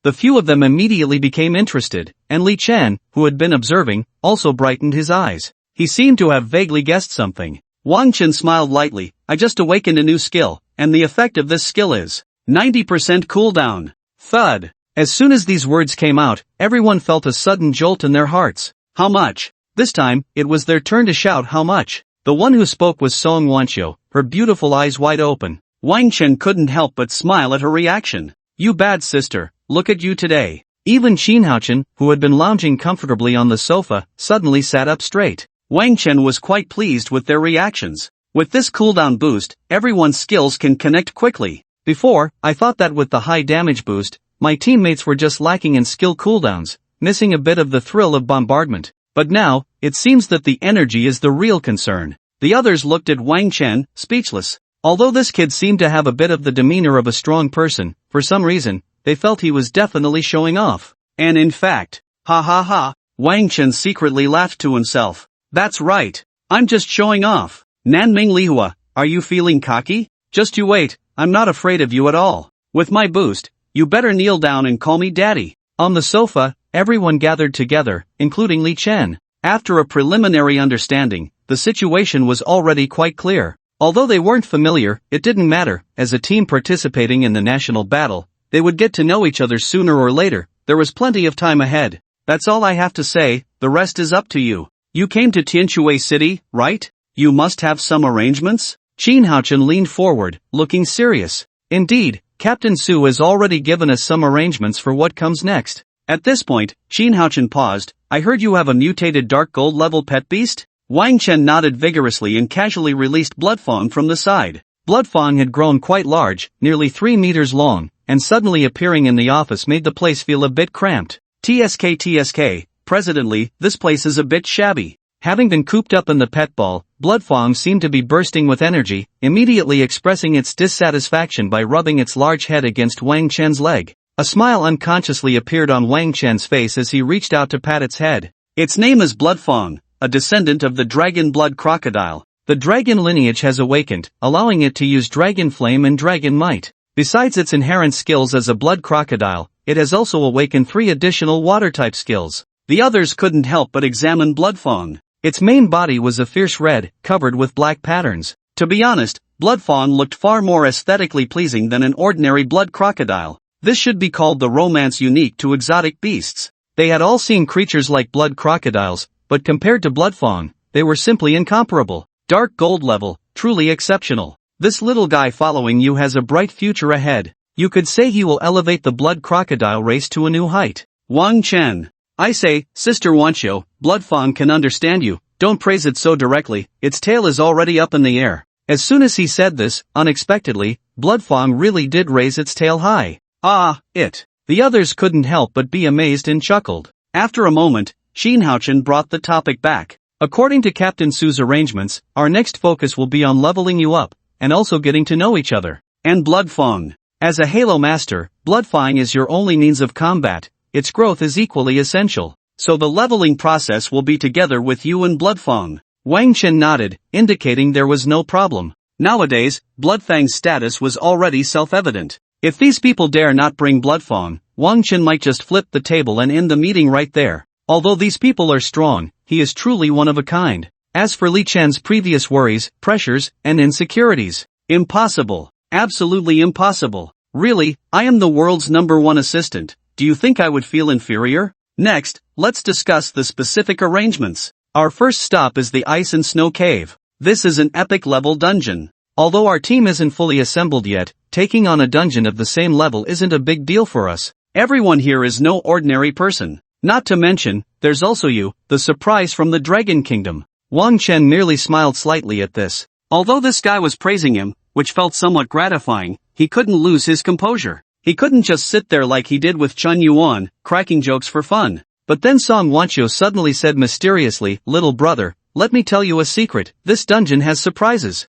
The few of them immediately became interested, and Li Chen, who had been observing, also brightened his eyes. He seemed to have vaguely guessed something. Wang Chen smiled lightly. I just awakened a new skill, and the effect of this skill is 90% cooldown. Thud. As soon as these words came out, everyone felt a sudden jolt in their hearts. How much? This time, it was their turn to shout how much. The one who spoke was Song Wanqiu, her beautiful eyes wide open. Wang Chen couldn't help but smile at her reaction. You bad sister, look at you today. Even Qin Haochen, who had been lounging comfortably on the sofa, suddenly sat up straight. Wang Chen was quite pleased with their reactions. With this cooldown boost, everyone's skills can connect quickly. Before, I thought that with the high damage boost, my teammates were just lacking in skill cooldowns, missing a bit of the thrill of bombardment. But now, it seems that the energy is the real concern. The others looked at Wang Chen, speechless. Although this kid seemed to have a bit of the demeanor of a strong person, for some reason, they felt he was definitely showing off. And in fact, ha ha ha, Wang Chen secretly laughed to himself. That's right. I'm just showing off. Nanming Lihua, are you feeling cocky? Just you wait, I'm not afraid of you at all. With my boost, you better kneel down and call me daddy. On the sofa, everyone gathered together, including Li Chen. After a preliminary understanding, the situation was already quite clear. Although they weren't familiar, it didn't matter. As a team participating in the national battle, they would get to know each other sooner or later. There was plenty of time ahead. That's all I have to say, the rest is up to you. You came to Tianshui City, right? You must have some arrangements? Qin Haochen leaned forward, looking serious. Indeed, Captain Su has already given us some arrangements for what comes next. At this point, Qin Haochen paused. I heard you have a mutated dark gold level pet beast? Wang Chen nodded vigorously and casually released Bloodfang from the side. Bloodfang had grown quite large, nearly 3 meters long, and suddenly appearing in the office made the place feel a bit cramped. TSK, presently, this place is a bit shabby. Having been cooped up in the pet ball, Bloodfang seemed to be bursting with energy, immediately expressing its dissatisfaction by rubbing its large head against Wang Chen's leg. A smile unconsciously appeared on Wang Chen's face as he reached out to pat its head. Its name is Bloodfang, a descendant of the dragon blood crocodile. The dragon lineage has awakened, allowing it to use dragon flame and dragon might. Besides its inherent skills as a blood crocodile, it has also awakened 3 additional water-type skills. The others couldn't help but examine Bloodfang. Its main body was a fierce red, covered with black patterns. To be honest, Bloodfang looked far more aesthetically pleasing than an ordinary blood crocodile. This should be called the romance unique to exotic beasts. They had all seen creatures like blood crocodiles, but compared to Bloodfang, they were simply incomparable. Dark gold level, truly exceptional. This little guy following you has a bright future ahead. You could say he will elevate the blood crocodile race to a new height. Wang Chen. I say, Sister Wanqiu, Bloodfang can understand you. Don't praise it so directly, its tail is already up in the air. As soon as he said this, unexpectedly, Bloodfang really did raise its tail high. Ah, it. The others couldn't help but be amazed and chuckled. After a moment, Qin Haochen brought the topic back. According to Captain Su's arrangements, our next focus will be on leveling you up, and also getting to know each other. And Bloodfang. As a Halo Master, Bloodfang is your only means of combat. Its growth is equally essential. So the leveling process will be together with you and Bloodfang. Wang Chen nodded, indicating there was no problem. Nowadays, Bloodfang's status was already self-evident. If these people dare not bring Bloodfang, Wang Chen might just flip the table and end the meeting right there. Although these people are strong, he is truly one of a kind. As for Li Chen's previous worries, pressures, and insecurities, impossible. Absolutely impossible. Really, I am the world's #1 assistant. Do you think I would feel inferior? Next, let's discuss the specific arrangements. Our first stop is the Ice and Snow Cave. This is an epic level dungeon. Although our team isn't fully assembled yet, taking on a dungeon of the same level isn't a big deal for us. Everyone here is no ordinary person. Not to mention, there's also you, the surprise from the Dragon Kingdom. Wang Chen merely smiled slightly at this. Although this guy was praising him, which felt somewhat gratifying, he couldn't lose his composure. He couldn't just sit there like he did with Chun Yuan, cracking jokes for fun. But then Song Wancho suddenly said mysteriously, "Little brother, let me tell you a secret, this dungeon has surprises."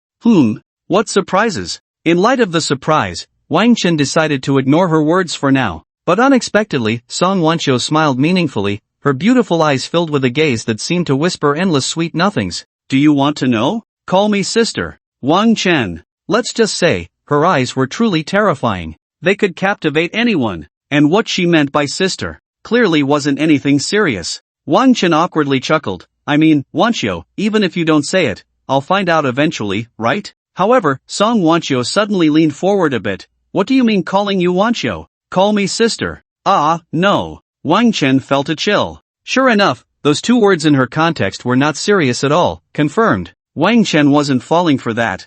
What surprises? In light of the surprise, Wang Chen decided to ignore her words for now. But unexpectedly, Song Wancho smiled meaningfully, her beautiful eyes filled with a gaze that seemed to whisper endless sweet nothings. "Do you want to know? Call me sister." Wang Chen. Let's just say, her eyes were truly terrifying. They could captivate anyone. And what she meant by sister clearly wasn't anything serious. Wang Chen awkwardly chuckled. "I mean, Wancho, even if you don't say it, I'll find out eventually, right?" However, Song Wancho suddenly leaned forward a bit. "What do you mean calling you Wancho? Call me sister." "Ah, no." Wang Chen felt a chill. Sure enough, those two words in her context were not serious at all, confirmed. Wang Chen wasn't falling for that.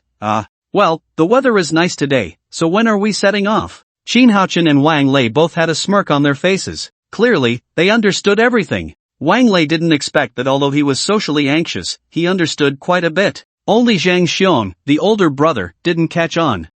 Well, the weather is nice today, so when are we setting off?" Qin Haochen and Wang Lei both had a smirk on their faces. Clearly, they understood everything. Wang Lei didn't expect that although he was socially anxious, he understood quite a bit. Only Zhang Xiong, the older brother, didn't catch on.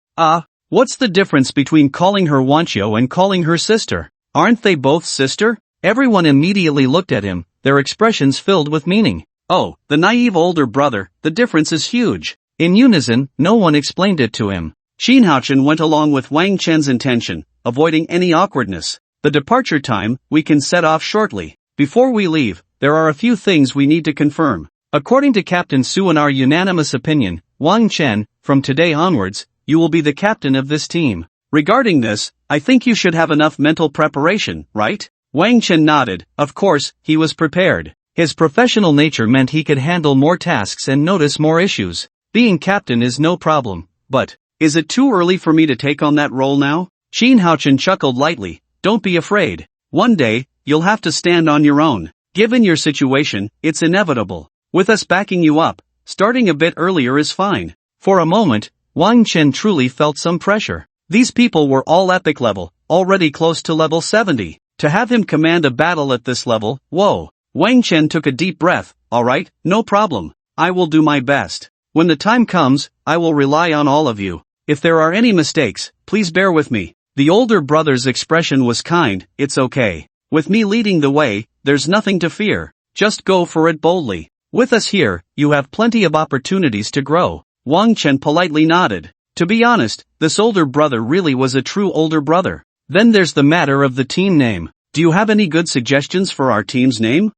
What's the difference between calling her Wancho and calling her sister? Aren't they both sister? Everyone immediately looked at him, their expressions filled with meaning. Oh, the naive older brother, the difference is huge. In unison, no one explained it to him. Qin Haochen went along with Wang Chen's intention, avoiding any awkwardness. "The departure time, we can set off shortly. Before we leave, there are a few things we need to confirm. According to Captain Su and our unanimous opinion, Wang Chen, from today onwards, you will be the captain of this team. Regarding this, I think you should have enough mental preparation, right?" Wang Chen nodded. Of course, he was prepared. His professional nature meant he could handle more tasks and notice more issues. Being captain is no problem, but, is it too early for me to take on that role now? Qin Haochen chuckled lightly. "Don't be afraid. One day, you'll have to stand on your own. Given your situation, it's inevitable. With us backing you up, starting a bit earlier is fine." For a moment, Wang Chen truly felt some pressure. These people were all epic level, already close to level 70. To have him command a battle at this level, whoa. Wang Chen took a deep breath. "Alright, no problem. I will do my best. When the time comes, I will rely on all of you. If there are any mistakes, please bear with me." The older brother's expression was kind. "It's okay. With me leading the way, there's nothing to fear. Just go for it boldly. With us here, you have plenty of opportunities to grow." Wang Chen politely nodded. To be honest, this older brother really was a true older brother. Then there's the matter of the team name. "Do you have any good suggestions for our team's name?"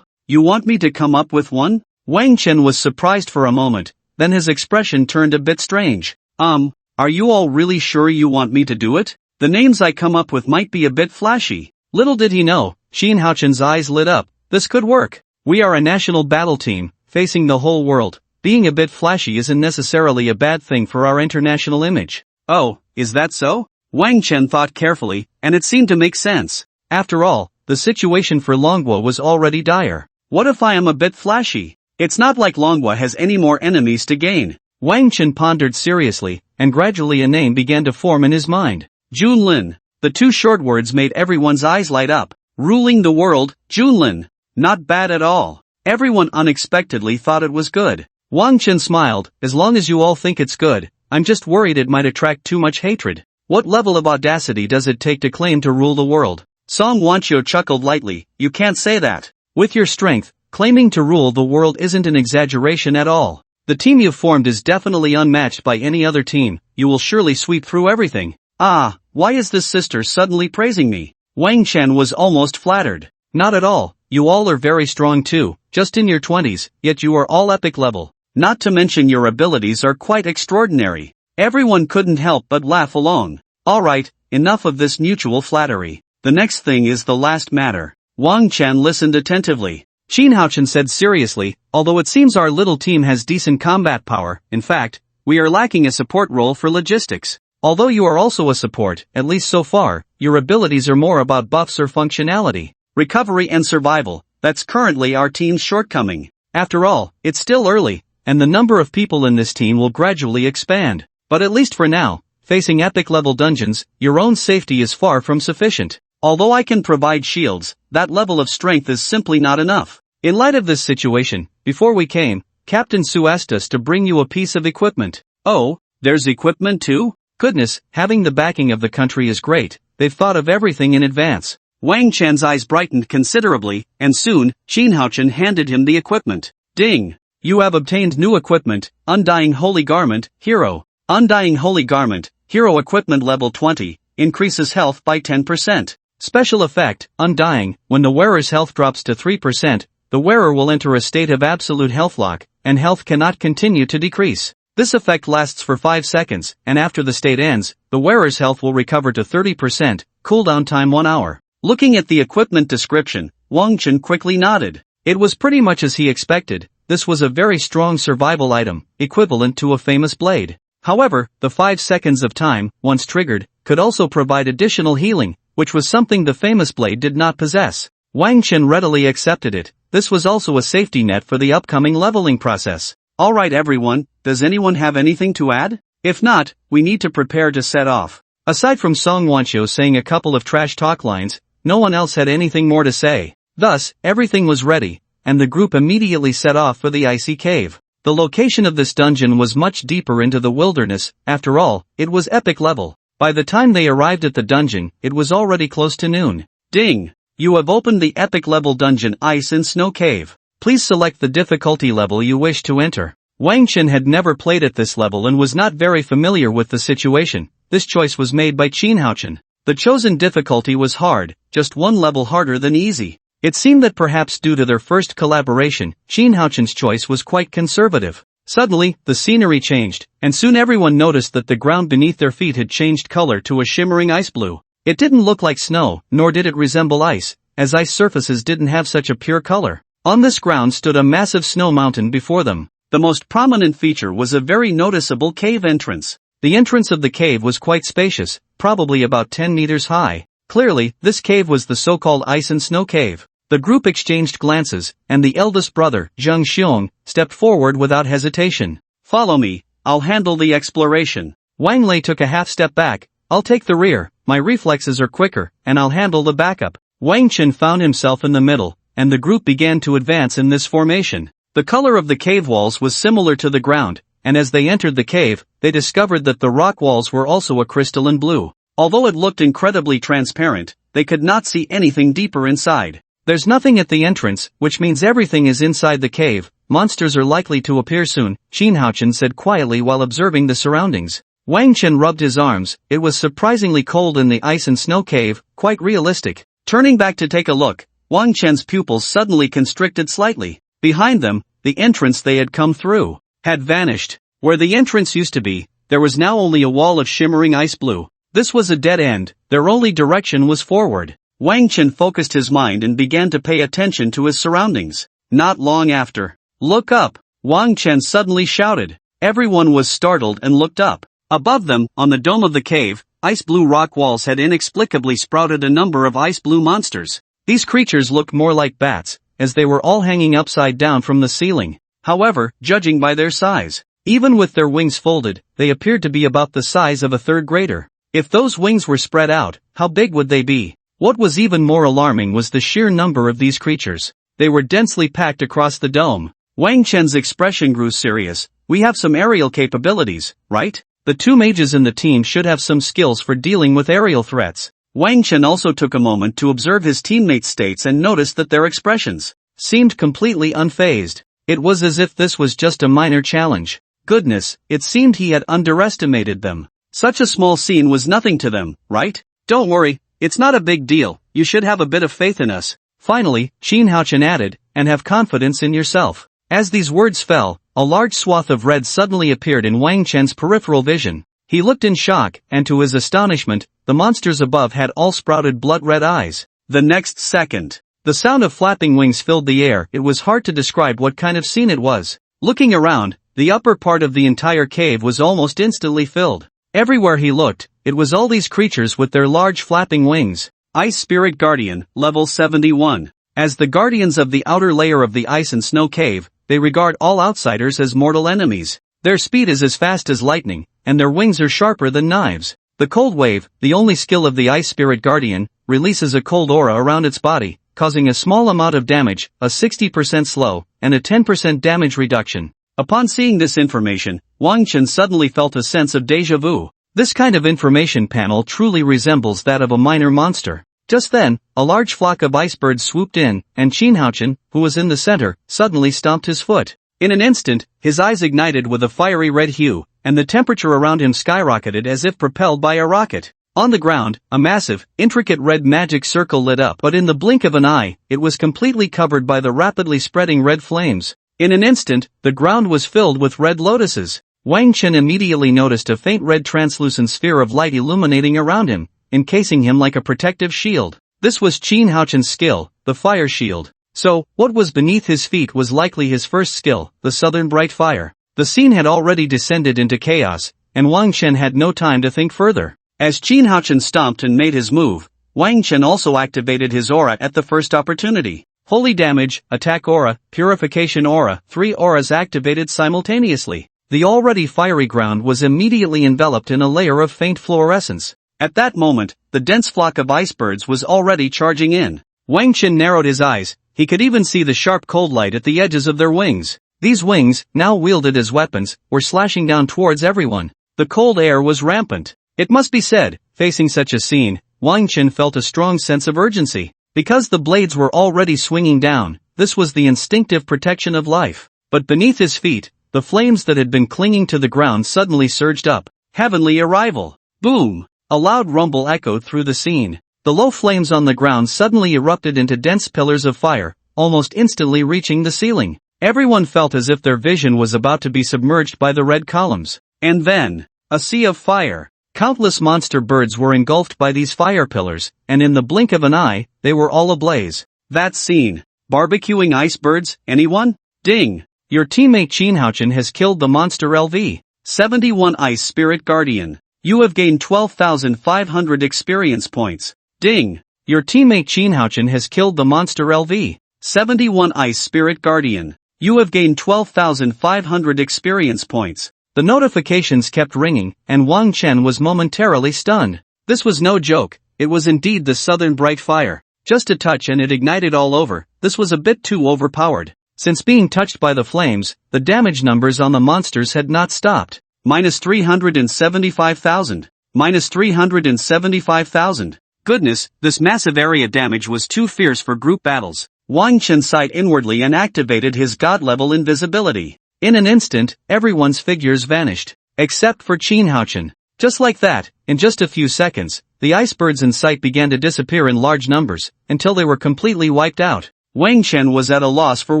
You want me to come up with one?" Wang Chen was surprised for a moment, then his expression turned a bit strange. Are you all really sure you want me to do it? The names I come up with might be a bit flashy." Little did he know, Qin Haochen's eyes lit up. This could work. We are a national battle team, facing the whole world. Being a bit flashy isn't necessarily a bad thing for our international image. Oh, is that so? Wang Chen thought carefully, and it seemed to make sense. After all, the situation for Longhua was already dire. What if I am a bit flashy? It's not like Longhua has any more enemies to gain. Wang Chen pondered seriously, and gradually a name began to form in his mind. Junlin. The two short words made everyone's eyes light up. Ruling the world, Junlin. Not bad at all. Everyone unexpectedly thought it was good. Wang Chen smiled. "As long as you all think it's good, I'm just worried it might attract too much hatred. What level of audacity does it take to claim to rule the world?" Song Wancho chuckled lightly. "You can't say that. With your strength, claiming to rule the world isn't an exaggeration at all. The team you've formed is definitely unmatched by any other team. You will surely sweep through everything." Why is this sister suddenly praising me? Wang Chen was almost flattered. "Not at all, you all are very strong too, just in your 20s, yet you are all epic level. Not to mention your abilities are quite extraordinary." Everyone couldn't help but laugh along. Alright, enough of this mutual flattery. The next thing is the last matter. Wang Chen listened attentively. Qin Haochen said seriously, "Although it seems our little team has decent combat power, in fact, we are lacking a support role for logistics. Although you are also a support, at least so far, your abilities are more about buffs or functionality. Recovery and survival, that's currently our team's shortcoming. After all, it's still early, and the number of people in this team will gradually expand. But at least for now, facing epic-level dungeons, your own safety is far from sufficient. Although I can provide shields, that level of strength is simply not enough. In light of this situation, before we came, Captain Su asked us to bring you a piece of equipment." "Oh, there's equipment too?" Goodness, having the backing of the country is great, they've thought of everything in advance. Wang Chen's eyes brightened considerably, and soon, Qin Haochen handed him the equipment. Ding! You have obtained new equipment, Undying Holy Garment, Hero. Undying Holy Garment, Hero Equipment Level 20, increases health by 10%. Special effect, Undying, when the wearer's health drops to 3%, the wearer will enter a state of absolute health lock, and health cannot continue to decrease. This effect lasts for 5 seconds, and after the state ends, the wearer's health will recover to 30%, cooldown time 1 hour. Looking at the equipment description, Wang Chen quickly nodded. It was pretty much as he expected. This was a very strong survival item, equivalent to a famous blade. However, the 5 seconds of time, once triggered, could also provide additional healing, which was something the famous blade did not possess. Wang Chen readily accepted it. This was also a safety net for the upcoming leveling process. Alright everyone, does anyone have anything to add? If not, we need to prepare to set off. Aside from Song Wanqiu saying a couple of trash talk lines, no one else had anything more to say. Thus, everything was ready, and the group immediately set off for the icy cave. The location of this dungeon was much deeper into the wilderness. After all, it was epic level. By the time they arrived at the dungeon, it was already close to noon. Ding! You have opened the epic level dungeon Ice and Snow Cave. Please select the difficulty level you wish to enter. Wang Chen had never played at this level and was not very familiar with the situation. This choice was made by Qin Haochen. The chosen difficulty was hard, just one level harder than easy. It seemed that perhaps due to their first collaboration, Qin Haochen's choice was quite conservative. Suddenly, the scenery changed, and soon everyone noticed that the ground beneath their feet had changed color to a shimmering ice blue. It didn't look like snow, nor did it resemble ice, as ice surfaces didn't have such a pure color. On this ground stood a massive snow mountain before them. The most prominent feature was a very noticeable cave entrance. The entrance of the cave was quite spacious, probably about 10 meters high. Clearly, this cave was the so-called Ice and Snow Cave. The group exchanged glances, and the eldest brother, Zheng Xiong, stepped forward without hesitation. Follow me, I'll handle the exploration. Wang Lei took a half step back. I'll take the rear, my reflexes are quicker, and I'll handle the backup. Wang Chen found himself in the middle, and the group began to advance in this formation. The color of the cave walls was similar to the ground, and as they entered the cave, they discovered that the rock walls were also a crystalline blue. Although it looked incredibly transparent, they could not see anything deeper inside. There's nothing at the entrance, which means everything is inside the cave. Monsters are likely to appear soon, Qin Haochen said quietly while observing the surroundings. Wang Chen rubbed his arms. It was surprisingly cold in the Ice and Snow Cave, quite realistic. Turning back to take a look, Wang Chen's pupils suddenly constricted slightly. Behind them, the entrance they had come through had vanished. Where the entrance used to be, there was now only a wall of shimmering ice blue. This was a dead end. Their only direction was forward. Wang Chen focused his mind and began to pay attention to his surroundings. Not long after, look up! Wang Chen suddenly shouted. Everyone was startled and looked up. Above them, on the dome of the cave, ice blue rock walls had inexplicably sprouted a number of ice blue monsters. These creatures looked more like bats, as they were all hanging upside down from the ceiling. However, judging by their size, even with their wings folded, they appeared to be about the size of a third grader. If those wings were spread out, how big would they be? What was even more alarming was the sheer number of these creatures. They were densely packed across the dome. Wang Chen's expression grew serious. We have some aerial capabilities, right? The two mages in the team should have some skills for dealing with aerial threats. Wang Chen also took a moment to observe his teammates' states and noticed that their expressions seemed completely unfazed. It was as if this was just a minor challenge. Goodness, it seemed he had underestimated them. Such a small scene was nothing to them, right? Don't worry, it's not a big deal, you should have a bit of faith in us. Finally, Qin Haochen added, and have confidence in yourself. As these words fell, a large swath of red suddenly appeared in Wang Chen's peripheral vision. He looked in shock, and to his astonishment, the monsters above had all sprouted blood-red eyes. The next second, the sound of flapping wings filled the air. It was hard to describe what kind of scene it was. Looking around, the upper part of the entire cave was almost instantly filled. Everywhere he looked, it was all these creatures with their large flapping wings. Ice Spirit Guardian, level 71. As the guardians of the outer layer of the Ice and Snow Cave, they regard all outsiders as mortal enemies. Their speed is as fast as lightning, and their wings are sharper than knives. The Cold Wave, the only skill of the Ice Spirit Guardian, releases a cold aura around its body, causing a small amount of damage, a 60% slow, and a 10% damage reduction. Upon seeing this information, Wang Chen suddenly felt a sense of déjà vu. This kind of information panel truly resembles that of a minor monster. Just then, a large flock of icebirds swooped in, and Chinhouchen, who was in the center, suddenly stomped his foot. In an instant, his eyes ignited with a fiery red hue, and the temperature around him skyrocketed as if propelled by a rocket. On the ground, a massive, intricate red magic circle lit up, but in the blink of an eye, it was completely covered by the rapidly spreading red flames. In an instant, the ground was filled with red lotuses. Wang Chen immediately noticed a faint red translucent sphere of light illuminating around him, encasing him like a protective shield. This was Chinhouchen's skill, the fire shield. So, what was beneath his feet was likely his first skill, the southern bright fire. The scene had already descended into chaos, and Wang Chen had no time to think further. As Chinhouchen stomped and made his move, Wang Chen also activated his aura at the first opportunity. Holy damage, attack aura, purification aura, 3 auras activated simultaneously. The already fiery ground was immediately enveloped in a layer of faint fluorescence. At that moment, the dense flock of icebirds was already charging in. Wang Chen narrowed his eyes. He could even see the sharp cold light at the edges of their wings. These wings, now wielded as weapons, were slashing down towards everyone. The cold air was rampant. It must be said, facing such a scene, Wang Chen felt a strong sense of urgency. Because the blades were already swinging down, this was the instinctive protection of life. But beneath his feet, the flames that had been clinging to the ground suddenly surged up. Heavenly arrival! Boom! A loud rumble echoed through the scene. The low flames on the ground suddenly erupted into dense pillars of fire, almost instantly reaching the ceiling. Everyone felt as if their vision was about to be submerged by the red columns. And then, a sea of fire. Countless monster birds were engulfed by these fire pillars, and in the blink of an eye, they were all ablaze. That scene. Barbecuing ice-birds, anyone? Ding! Your teammate Chinhouchen has killed the monster LV. 71 Ice Spirit Guardian. You have gained 12,500 experience points. Ding! Your teammate Chinhouchen has killed the monster LV. 71 Ice Spirit Guardian. You have gained 12,500 experience points. The notifications kept ringing, and Wang Chen was momentarily stunned. This was no joke, it was indeed the southern bright fire. Just a touch and it ignited all over. This was a bit too overpowered. Since being touched by the flames, the damage numbers on the monsters had not stopped. Minus 375,000. Minus 375,000. Goodness, this massive area damage was too fierce for group battles. Wang Chen sighed inwardly and activated his god-level invisibility. In an instant, everyone's figures vanished, except for Chinhouchen. Just like that, in just a few seconds, the icebirds in sight began to disappear in large numbers, until they were completely wiped out. Wang Chen was at a loss for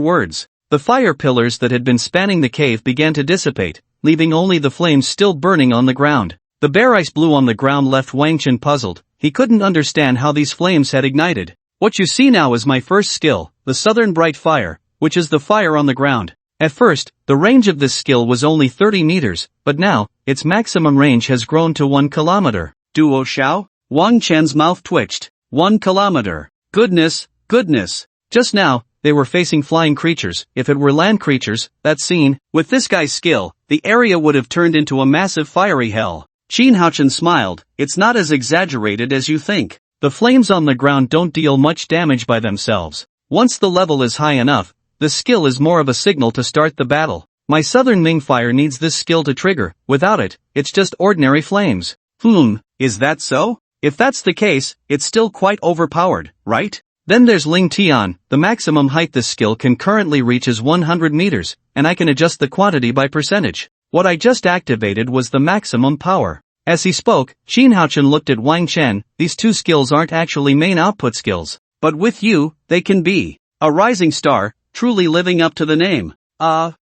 words. The fire pillars that had been spanning the cave began to dissipate, leaving only the flames still burning on the ground. The bare ice blue on the ground left Wang Chen puzzled. He couldn't understand how these flames had ignited. What you see now is my first skill, the southern bright fire, which is the fire on the ground. At first, the range of this skill was only 30 meters, but now, its maximum range has grown to 1 kilometer. Duo Xiao? Wang Chen's mouth twitched. 1 kilometer. Goodness, goodness. Just now, they were facing flying creatures. If it were land creatures, that scene, with this guy's skill, the area would have turned into a massive fiery hell. Chinhouchen smiled. It's not as exaggerated as you think. The flames on the ground don't deal much damage by themselves. Once the level is high enough, the skill is more of a signal to start the battle. My southern Ming fire needs this skill to trigger. Without it, it's just ordinary flames. Is that so? If that's the case, it's still quite overpowered, right? Then there's Ling Tian. The maximum height this skill can currently reach is 100 meters, and I can adjust the quantity by percentage. What I just activated was the maximum power. As he spoke, Chinhouchen looked at Wang Chen. These two skills aren't actually main output skills, but with you, they can be. A rising star, truly living up to the name.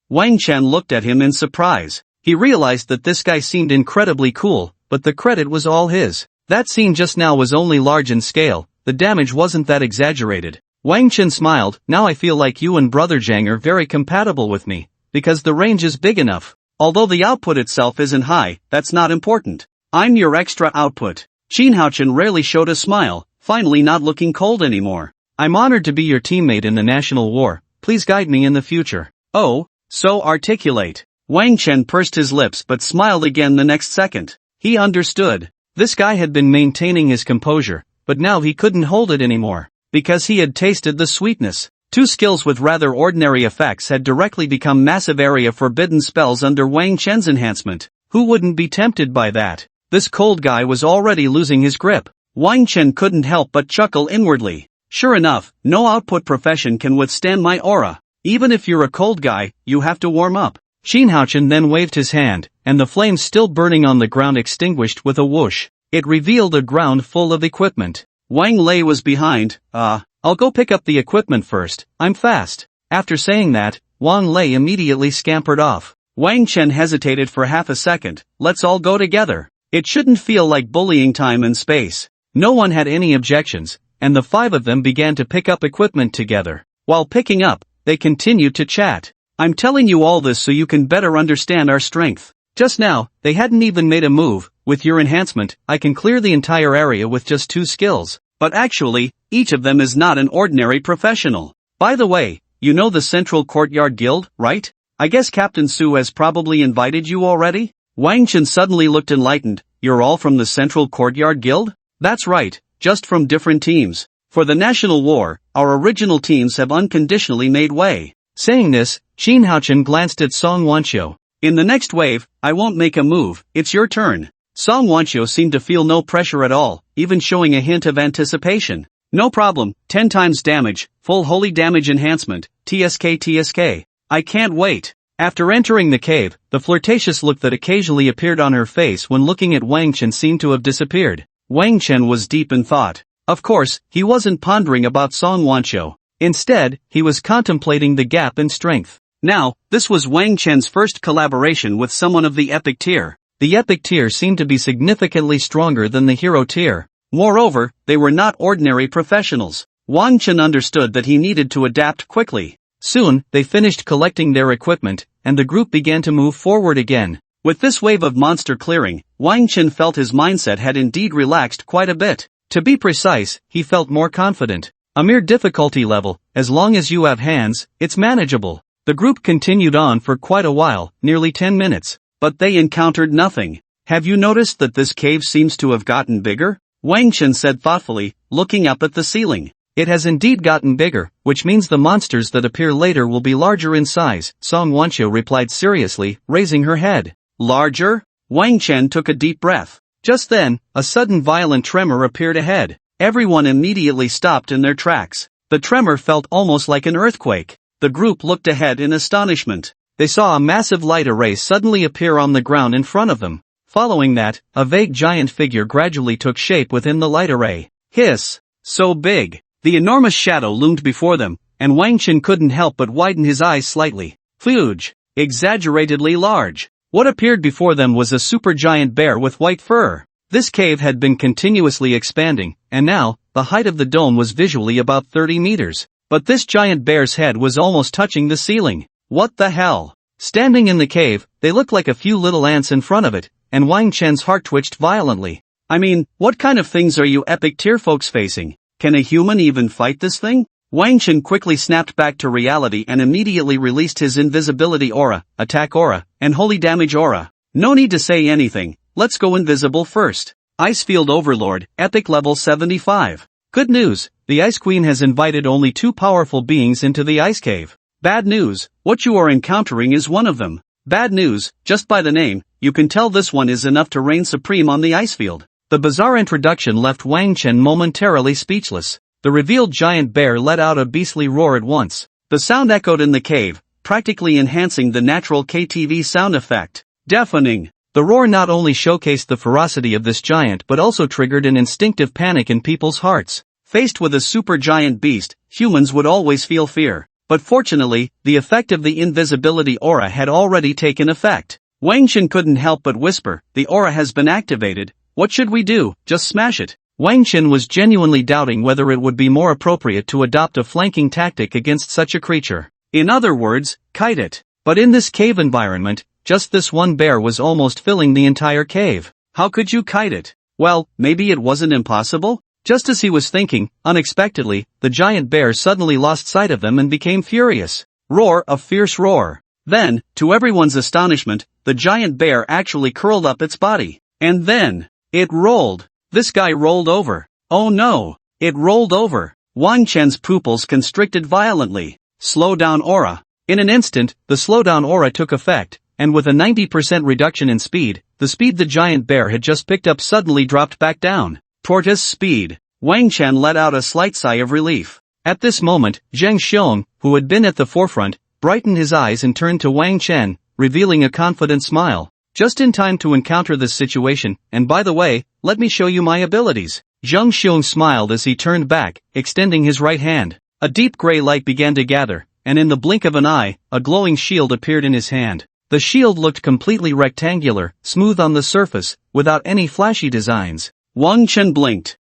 Wang Chen looked at him in surprise. He realized that this guy seemed incredibly cool, but the credit was all his. That scene just now was only large in scale, the damage wasn't that exaggerated. Wang Chen smiled. Now I feel like you and Brother Zhang are very compatible with me, because the range is big enough. Although the output itself isn't high, that's not important. I'm your extra output. Chinhouchen rarely showed a smile, finally not looking cold anymore. I'm honored to be your teammate in the national war. Please guide me in the future. Oh, so articulate. Wang Chen pursed his lips but smiled again the next second. He understood. This guy had been maintaining his composure, but now he couldn't hold it anymore. Because he had tasted the sweetness. Two skills with rather ordinary effects had directly become massive area forbidden spells under Wang Chen's enhancement. Who wouldn't be tempted by that? This cold guy was already losing his grip. Wang Chen couldn't help but chuckle inwardly. Sure enough, no output profession can withstand my aura. Even if you're a cold guy, you have to warm up. Xin Haochen then waved his hand, and the flames still burning on the ground extinguished with a whoosh. It revealed a ground full of equipment. Wang Lei was behind. I'll go pick up the equipment first, I'm fast. After saying that, Wang Lei immediately scampered off. Wang Chen hesitated for half a second. Let's all go together. It shouldn't feel like bullying time and space. No one had any objections, and the five of them began to pick up equipment together. While picking up, they continued to chat. I'm telling you all this so you can better understand our strength. Just now, they hadn't even made a move. With your enhancement, I can clear the entire area with just 2 skills. But actually, each of them is not an ordinary professional. By the way, you know the Central Courtyard Guild, right? I guess Captain Su has probably invited you already? Wang Chen suddenly looked enlightened. You're all from the Central Courtyard Guild? That's right, just from different teams. For the National War, our original teams have unconditionally made way. Saying this, Xin Haochen glanced at Song Wanqiu. In the next wave, I won't make a move, it's your turn. Song Wanqiu seemed to feel no pressure at all, even showing a hint of anticipation. No problem, 10 times damage, full holy damage enhancement, TSK. I can't wait. After entering the cave, the flirtatious look that occasionally appeared on her face when looking at Wang Chen seemed to have disappeared. Wang Chen was deep in thought. Of course, he wasn't pondering about Song Wanqiu. Instead, he was contemplating the gap in strength. Now, this was Wang Chen's first collaboration with someone of the epic tier. The epic tier seemed to be significantly stronger than the hero tier. Moreover, they were not ordinary professionals. Wang Chen understood that he needed to adapt quickly. Soon, they finished collecting their equipment, and the group began to move forward again. With this wave of monster clearing, Wang Chen felt his mindset had indeed relaxed quite a bit. To be precise, he felt more confident. A mere difficulty level, as long as you have hands, it's manageable. The group continued on for quite a while, nearly 10 minutes. But they encountered nothing. Have you noticed that this cave seems to have gotten bigger? Wang Chen said thoughtfully, looking up at the ceiling. It has indeed gotten bigger, which means the monsters that appear later will be larger in size, Song Wanqiu replied seriously, raising her head. Larger? Wang Chen took a deep breath. Just then, a sudden violent tremor appeared ahead. Everyone immediately stopped in their tracks. The tremor felt almost like an earthquake. The group looked ahead in astonishment. They saw a massive light array suddenly appear on the ground in front of them. Following that, a vague giant figure gradually took shape within the light array. Hiss! So big! The enormous shadow loomed before them, and Wang Chen couldn't help but widen his eyes slightly. Huge! Exaggeratedly large! What appeared before them was a supergiant bear with white fur. This cave had been continuously expanding, and now, the height of the dome was visually about 30 meters. But this giant bear's head was almost touching the ceiling. What the hell? Standing in the cave, they looked like a few little ants in front of it, and Wang Chen's heart twitched violently. I mean, what kind of things are you epic tier folks facing? Can a human even fight this thing? Wang Chen quickly snapped back to reality and immediately released his invisibility aura, attack aura, and holy damage aura. No need to say anything, let's go invisible first. Ice Field Overlord, epic level 75. Good news, the Ice Queen has invited only 2 powerful beings into the ice cave. Bad news, what you are encountering is one of them. Bad news, just by the name, you can tell this one is enough to reign supreme on the ice field. The bizarre introduction left Wang Chen momentarily speechless. The revealed giant bear let out a beastly roar at once. The sound echoed in the cave, practically enhancing the natural KTV sound effect. Deafening. The roar not only showcased the ferocity of this giant but also triggered an instinctive panic in people's hearts. Faced with a supergiant beast, humans would always feel fear. But fortunately, the effect of the invisibility aura had already taken effect. Wang Chen couldn't help but whisper, the aura has been activated. What should we do? Just smash it. Wang Chen was genuinely doubting whether it would be more appropriate to adopt a flanking tactic against such a creature. In other words, kite it. But in this cave environment, just this one bear was almost filling the entire cave. How could you kite it? Well, maybe it wasn't impossible? Just as he was thinking, unexpectedly, the giant bear suddenly lost sight of them and became furious. Roar, a fierce roar. Then, to everyone's astonishment, the giant bear actually curled up its body. And then, it rolled. This guy rolled over. Oh no, it rolled over. Wang Chen's pupils constricted violently. Slow down aura. In an instant, the slowdown aura took effect, and with a 90% reduction in speed, the speed the giant bear had just picked up suddenly dropped back down. Tortoise speed. Wang Chen let out a slight sigh of relief. At this moment, Zheng Xiong, who had been at the forefront, brightened his eyes and turned to Wang Chen, revealing a confident smile. Just in time to encounter this situation, and by the way, let me show you my abilities. Zheng Xiong smiled as he turned back, extending his right hand. A deep gray light began to gather, and in the blink of an eye, a glowing shield appeared in his hand. The shield looked completely rectangular, smooth on the surface, without any flashy designs. Wang Chen blinked.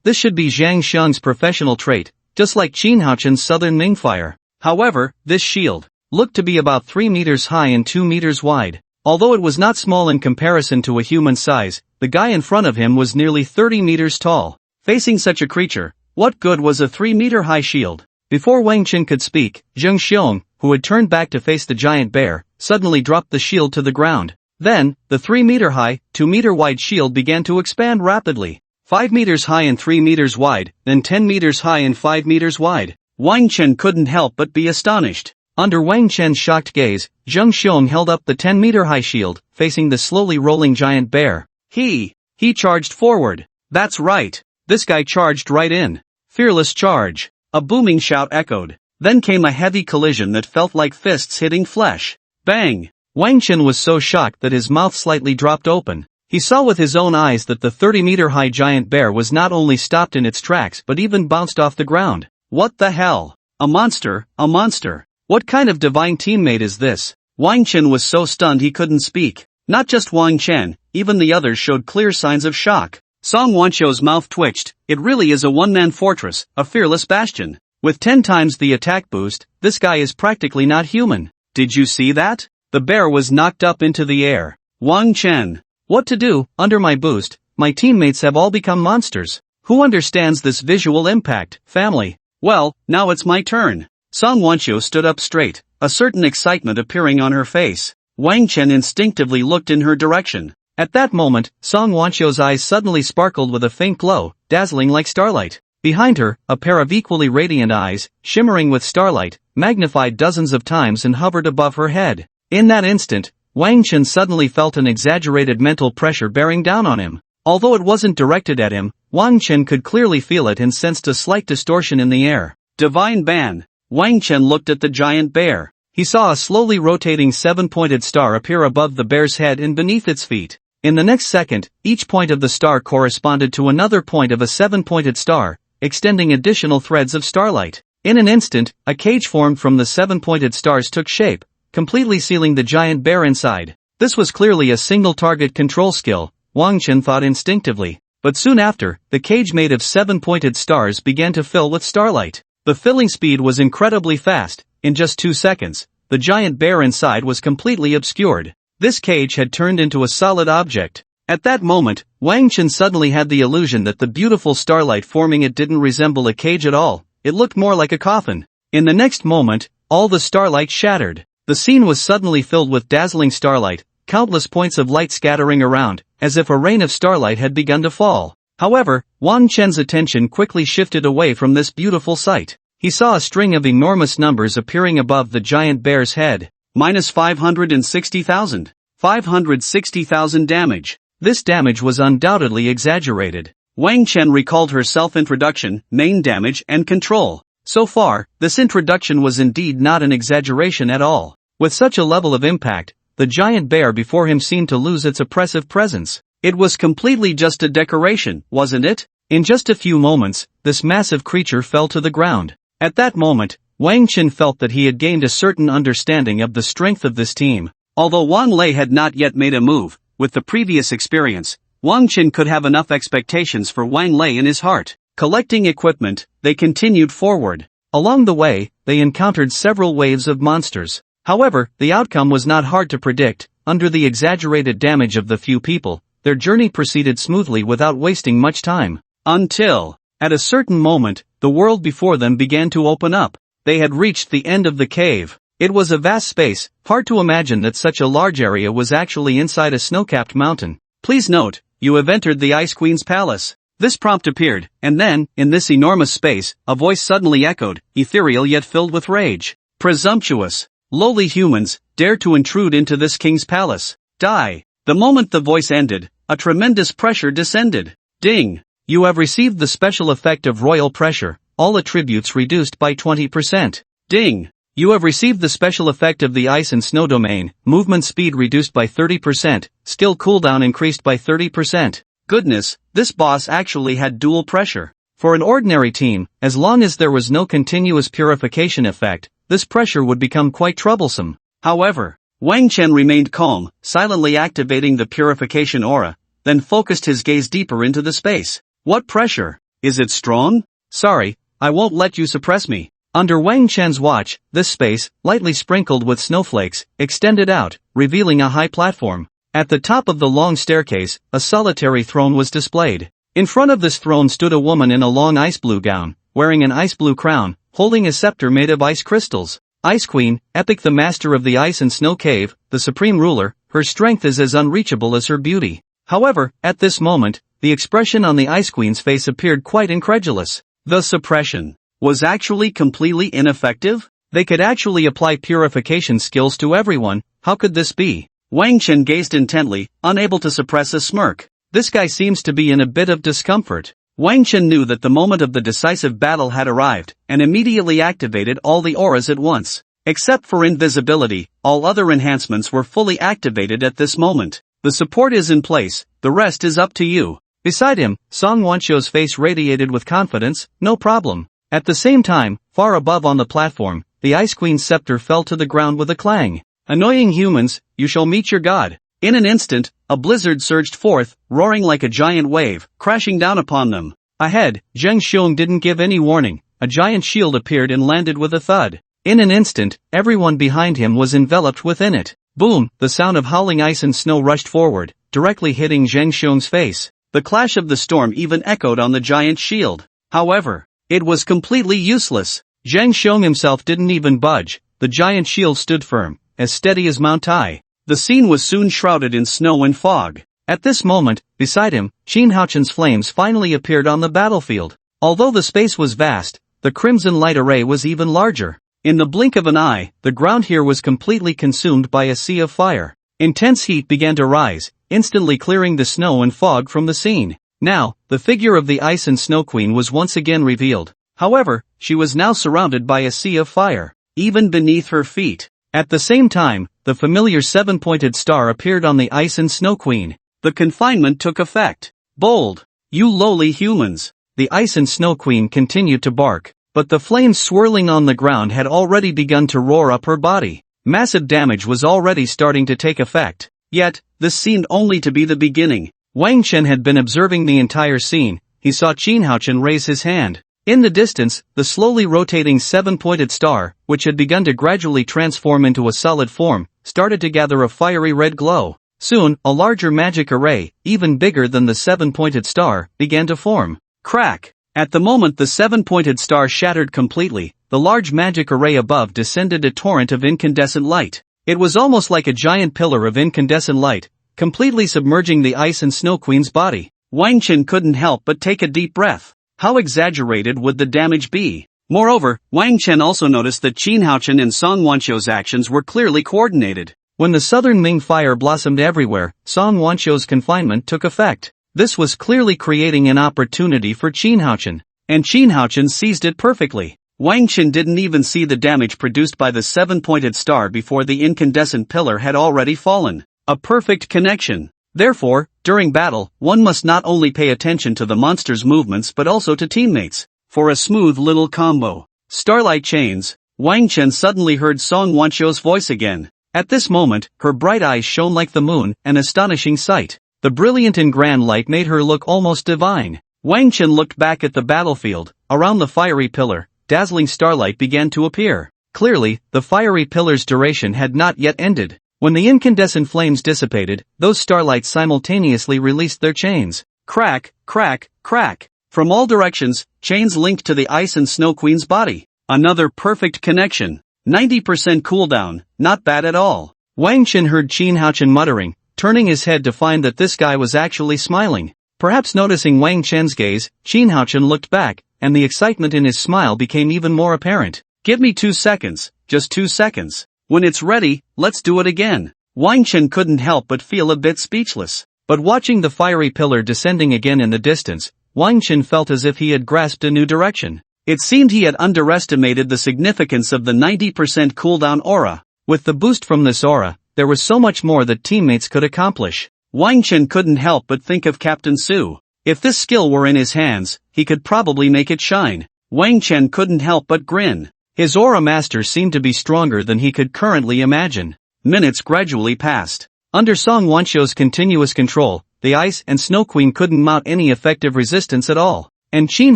This should be Zhang Xiong's professional trait, just like Qin Haochen's southern Ming fire. However, this shield looked to be about 3 meters high and 2 meters wide. Although it was not small in comparison to a human size, the guy in front of him was nearly 30 meters tall. Facing such a creature, what good was a 3-meter-high shield? Before Wang Chen could speak, Zheng Xiong, who had turned back to face the giant bear, suddenly dropped the shield to the ground. Then, the 3-meter-high, 2-meter-wide shield began to expand rapidly. 5 meters high and 3 meters wide, then 10 meters high and 5 meters wide. Wang Chen couldn't help but be astonished. Under Wang Chen's shocked gaze, Zheng Xiong held up the 10-meter-high shield, facing the slowly rolling giant bear. He charged forward. That's right. This guy charged right in. Fearless charge. A booming shout echoed. Then came a heavy collision that felt like fists hitting flesh. Bang! Wang Chen was so shocked that his mouth slightly dropped open. He saw with his own eyes that the 30-meter-high giant bear was not only stopped in its tracks but even bounced off the ground. What the hell? A monster, a monster. What kind of divine teammate is this? Wang Chen was so stunned he couldn't speak. Not just Wang Chen, even the others showed clear signs of shock. Song Wanqiu's mouth twitched. It really is a one-man fortress, a fearless bastion. With 10 times the attack boost, this guy is practically not human. Did you see that? The bear was knocked up into the air. Wang Chen. What to do? Under my boost, my teammates have all become monsters. Who understands this visual impact, family? Well, now it's my turn. Song Wanqiu stood up straight, a certain excitement appearing on her face. Wang Chen instinctively looked in her direction. At that moment, Song Wanqiu's eyes suddenly sparkled with a faint glow, dazzling like starlight. Behind her, a pair of equally radiant eyes, shimmering with starlight, magnified dozens of times and hovered above her head. In that instant, Wang Chen suddenly felt an exaggerated mental pressure bearing down on him. Although it wasn't directed at him, Wang Chen could clearly feel it and sensed a slight distortion in the air. Divine ban. Wang Chen looked at the giant bear. He saw a slowly rotating 7-pointed star appear above the bear's head and beneath its feet. In the next second, each point of the star corresponded to another point of a 7-pointed star, extending additional threads of starlight. In an instant, a cage formed from the 7-pointed stars took shape, completely sealing the giant bear inside. This was clearly a single-target control skill, Wang Chen thought instinctively. But soon after, the cage made of 7-pointed stars began to fill with starlight. The filling speed was incredibly fast. In just 2 seconds, the giant bear inside was completely obscured. This cage had turned into a solid object. At that moment, Wang Chen suddenly had the illusion that the beautiful starlight forming it didn't resemble a cage at all. It looked more like a coffin. In the next moment, all the starlight shattered. The scene was suddenly filled with dazzling starlight, countless points of light scattering around, as if a rain of starlight had begun to fall. However, Wang Chen's attention quickly shifted away from this beautiful sight. He saw a string of enormous numbers appearing above the giant bear's head. Minus 560,000. 560,000 damage. This damage was undoubtedly exaggerated. Wang Chen recalled her self-introduction, main damage and control. So far, this introduction was indeed not an exaggeration at all. With such a level of impact, the giant bear before him seemed to lose its oppressive presence. It was completely just a decoration, wasn't it? In just a few moments, this massive creature fell to the ground. At that moment, Wang Chen felt that he had gained a certain understanding of the strength of this team. Although Wang Lei had not yet made a move, with the previous experience, Wang Chen could have enough expectations for Wang Lei in his heart. Collecting equipment, they continued forward. Along the way, they encountered several waves of monsters. However, the outcome was not hard to predict. Under the exaggerated damage of the few people, their journey proceeded smoothly without wasting much time. Until, at a certain moment, the world before them began to open up. They had reached the end of the cave. It was a vast space, hard to imagine that such a large area was actually inside a snow-capped mountain. Please note, you have entered the Ice Queen's palace. This prompt appeared, and then, in this enormous space, a voice suddenly echoed, ethereal yet filled with rage. Presumptuous. Lowly humans, dare to intrude into this king's palace. Die. The moment the voice ended, a tremendous pressure descended. Ding. You have received the special effect of royal pressure, all attributes reduced by 20%. Ding. You have received the special effect of the ice and snow domain, movement speed reduced by 30%, skill cooldown increased by 30%. Goodness, this boss actually had dual pressure. For an ordinary team, as long as there was no continuous purification effect, this pressure would become quite troublesome. However, Wang Chen remained calm, silently activating the purification aura, then focused his gaze deeper into the space. What pressure? Is it strong? Sorry, I won't let you suppress me. Under Wang Chen's watch, this space, lightly sprinkled with snowflakes, extended out, revealing a high platform. At the top of the long staircase, a solitary throne was displayed. In front of this throne stood a woman in a long ice blue gown, wearing an ice blue crown, holding a scepter made of ice crystals. Ice Queen, Epic, the master of the ice and snow cave, the supreme ruler, her strength is as unreachable as her beauty. However, at this moment, the expression on the Ice Queen's face appeared quite incredulous. The suppression was actually completely ineffective? They could actually apply purification skills to everyone, how could this be? Wang Chen gazed intently, unable to suppress a smirk. This guy seems to be in a bit of discomfort. Wang Chen knew that the moment of the decisive battle had arrived, and immediately activated all the auras at once. Except for invisibility, all other enhancements were fully activated at this moment. The support is in place, the rest is up to you. Beside him, Song Wancho's face radiated with confidence, no problem. At the same time, far above on the platform, the Ice Queen's scepter fell to the ground with a clang. Annoying humans, you shall meet your god. In an instant, a blizzard surged forth, roaring like a giant wave, crashing down upon them. Ahead, Zheng Xiong didn't give any warning. A giant shield appeared and landed with a thud. In an instant, everyone behind him was enveloped within it. Boom! The sound of howling ice and snow rushed forward, directly hitting Zheng Xiong's face. The clash of the storm even echoed on the giant shield. However, it was completely useless. Zheng Xiong himself didn't even budge. The giant shield stood firm, as steady as Mount Tai. The scene was soon shrouded in snow and fog. At this moment, beside him, Qin Haochen's flames finally appeared on the battlefield. Although the space was vast, the crimson light array was even larger. In the blink of an eye, the ground here was completely consumed by a sea of fire. Intense heat began to rise, instantly clearing the snow and fog from the scene. Now, the figure of the Ice and Snow Queen was once again revealed. However, she was now surrounded by a sea of fire, even beneath her feet. At the same time, the familiar seven-pointed star appeared on the Ice and Snow Queen. The confinement took effect. Bold! You lowly humans! The Ice and Snow Queen continued to bark, but the flames swirling on the ground had already begun to roar up her body. Massive damage was already starting to take effect. Yet, this seemed only to be the beginning. Wang Chen had been observing the entire scene. He saw Qin Haochen raise his hand. In the distance, the slowly rotating seven-pointed star, which had begun to gradually transform into a solid form, started to gather a fiery red glow. Soon, a larger magic array, even bigger than the seven-pointed star, began to form. Crack! At the moment the seven-pointed star shattered completely, the large magic array above descended a torrent of incandescent light. It was almost like a giant pillar of incandescent light, completely submerging the Ice and Snow Queen's body. Wang Chen couldn't help but take a deep breath. How exaggerated would the damage be? Moreover, Wang Chen also noticed that Qin Haochen and Song Wancho's actions were clearly coordinated. When the southern Ming fire blossomed everywhere, Song Wancho's confinement took effect. This was clearly creating an opportunity for Qin Haochen, and Qin Haochen seized it perfectly. Wang Chen didn't even see the damage produced by the seven-pointed star before the incandescent pillar had already fallen. A perfect connection. Therefore, during battle, one must not only pay attention to the monster's movements but also to teammates. For a smooth little combo. Starlight chains. Wang Chen suddenly heard Song Wancho's voice again. At this moment, her bright eyes shone like the moon, an astonishing sight. The brilliant and grand light made her look almost divine. Wang Chen looked back at the battlefield. Around the fiery pillar, dazzling starlight began to appear. Clearly, the fiery pillar's duration had not yet ended. When the incandescent flames dissipated, those starlights simultaneously released their chains. Crack, crack, crack. From all directions, chains linked to the Ice and Snow Queen's body. Another perfect connection. 90% cooldown, not bad at all. Wang Chen heard Qin Haochen muttering, turning his head to find that this guy was actually smiling. Perhaps noticing Wang Chen's gaze, Qin Haochen looked back, and the excitement in his smile became even more apparent. Give me 2 seconds, just 2 seconds. When it's ready, let's do it again. Wang Chen couldn't help but feel a bit speechless. But watching the fiery pillar descending again in the distance, Wang Chen felt as if he had grasped a new direction. It seemed he had underestimated the significance of the 90% cooldown aura. With the boost from this aura, there was so much more that teammates could accomplish. Wang Chen couldn't help but think of Captain Su. If this skill were in his hands, he could probably make it shine. Wang Chen couldn't help but grin. His aura master seemed to be stronger than he could currently imagine. Minutes gradually passed. Under Song Wancho's continuous control, the Ice and Snow Queen couldn't mount any effective resistance at all. And Qin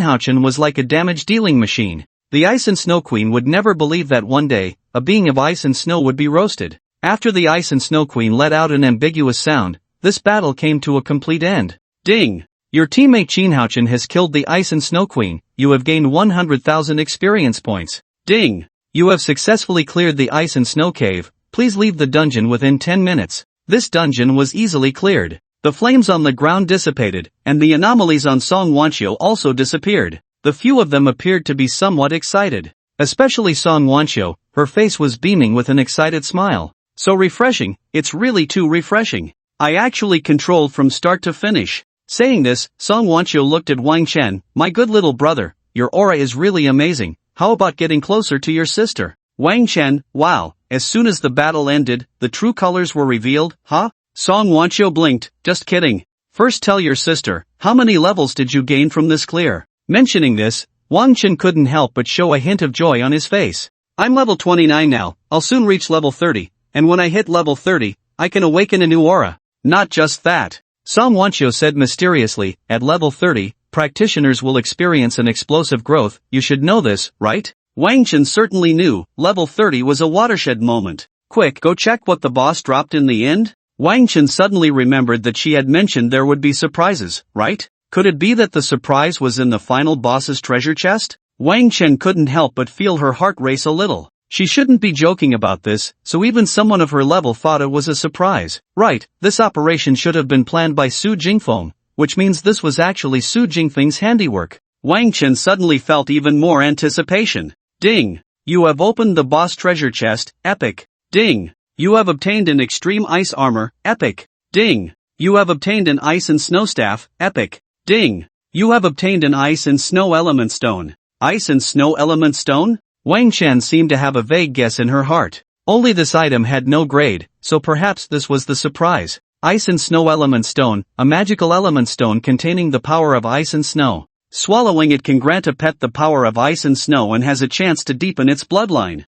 Haochen was like a damage-dealing machine. The Ice and Snow Queen would never believe that one day, a being of ice and snow would be roasted. After the Ice and Snow Queen let out an ambiguous sound, this battle came to a complete end. Ding! Your teammate Qin Haochen has killed the Ice and Snow Queen. You have gained 100,000 experience points. Ding! You have successfully cleared the Ice and Snow Cave. Please leave the dungeon within 10 minutes. This dungeon was easily cleared. The flames on the ground dissipated, and the anomalies on Song Wancho also disappeared. The few of them appeared to be somewhat excited. Especially Song Wancho, her face was beaming with an excited smile. So refreshing, it's really too refreshing. I actually controlled from start to finish. Saying this, Song Wancho looked at Wang Chen. My good little brother, your aura is really amazing. How about getting closer to your sister? Wang Chen, wow, as soon as the battle ended, the true colors were revealed, huh? Song Wancho blinked, just kidding. First tell your sister, how many levels did you gain from this clear? Mentioning this, Wang Chen couldn't help but show a hint of joy on his face. I'm level 29 now, I'll soon reach level 30, and when I hit level 30, I can awaken a new aura. Not just that. Song Wancho said mysteriously, at level 30, practitioners will experience an explosive growth. You should know this, right? Wang Chen certainly knew, level 30 was a watershed moment. Quick, go check what the boss dropped in the end? Wang Chen suddenly remembered that she had mentioned there would be surprises, right? Could it be that the surprise was in the final boss's treasure chest? Wang Chen couldn't help but feel her heart race a little. She shouldn't be joking about this, so even someone of her level thought it was a surprise. Right, this operation should have been planned by Su Jingfeng, which means this was actually Su Jingfeng's handiwork. Wang Chen suddenly felt even more anticipation. Ding! You have opened the boss treasure chest, epic. Ding! You have obtained an extreme ice armor, epic. Ding! You have obtained an ice and snow staff, epic. Ding! You have obtained an ice and snow element stone. Ice and snow element stone? Wang Chen seemed to have a vague guess in her heart. Only this item had no grade, so perhaps this was the surprise. Ice and snow element stone, a magical element stone containing the power of ice and snow. Swallowing it can grant a pet the power of ice and snow and has a chance to deepen its bloodline.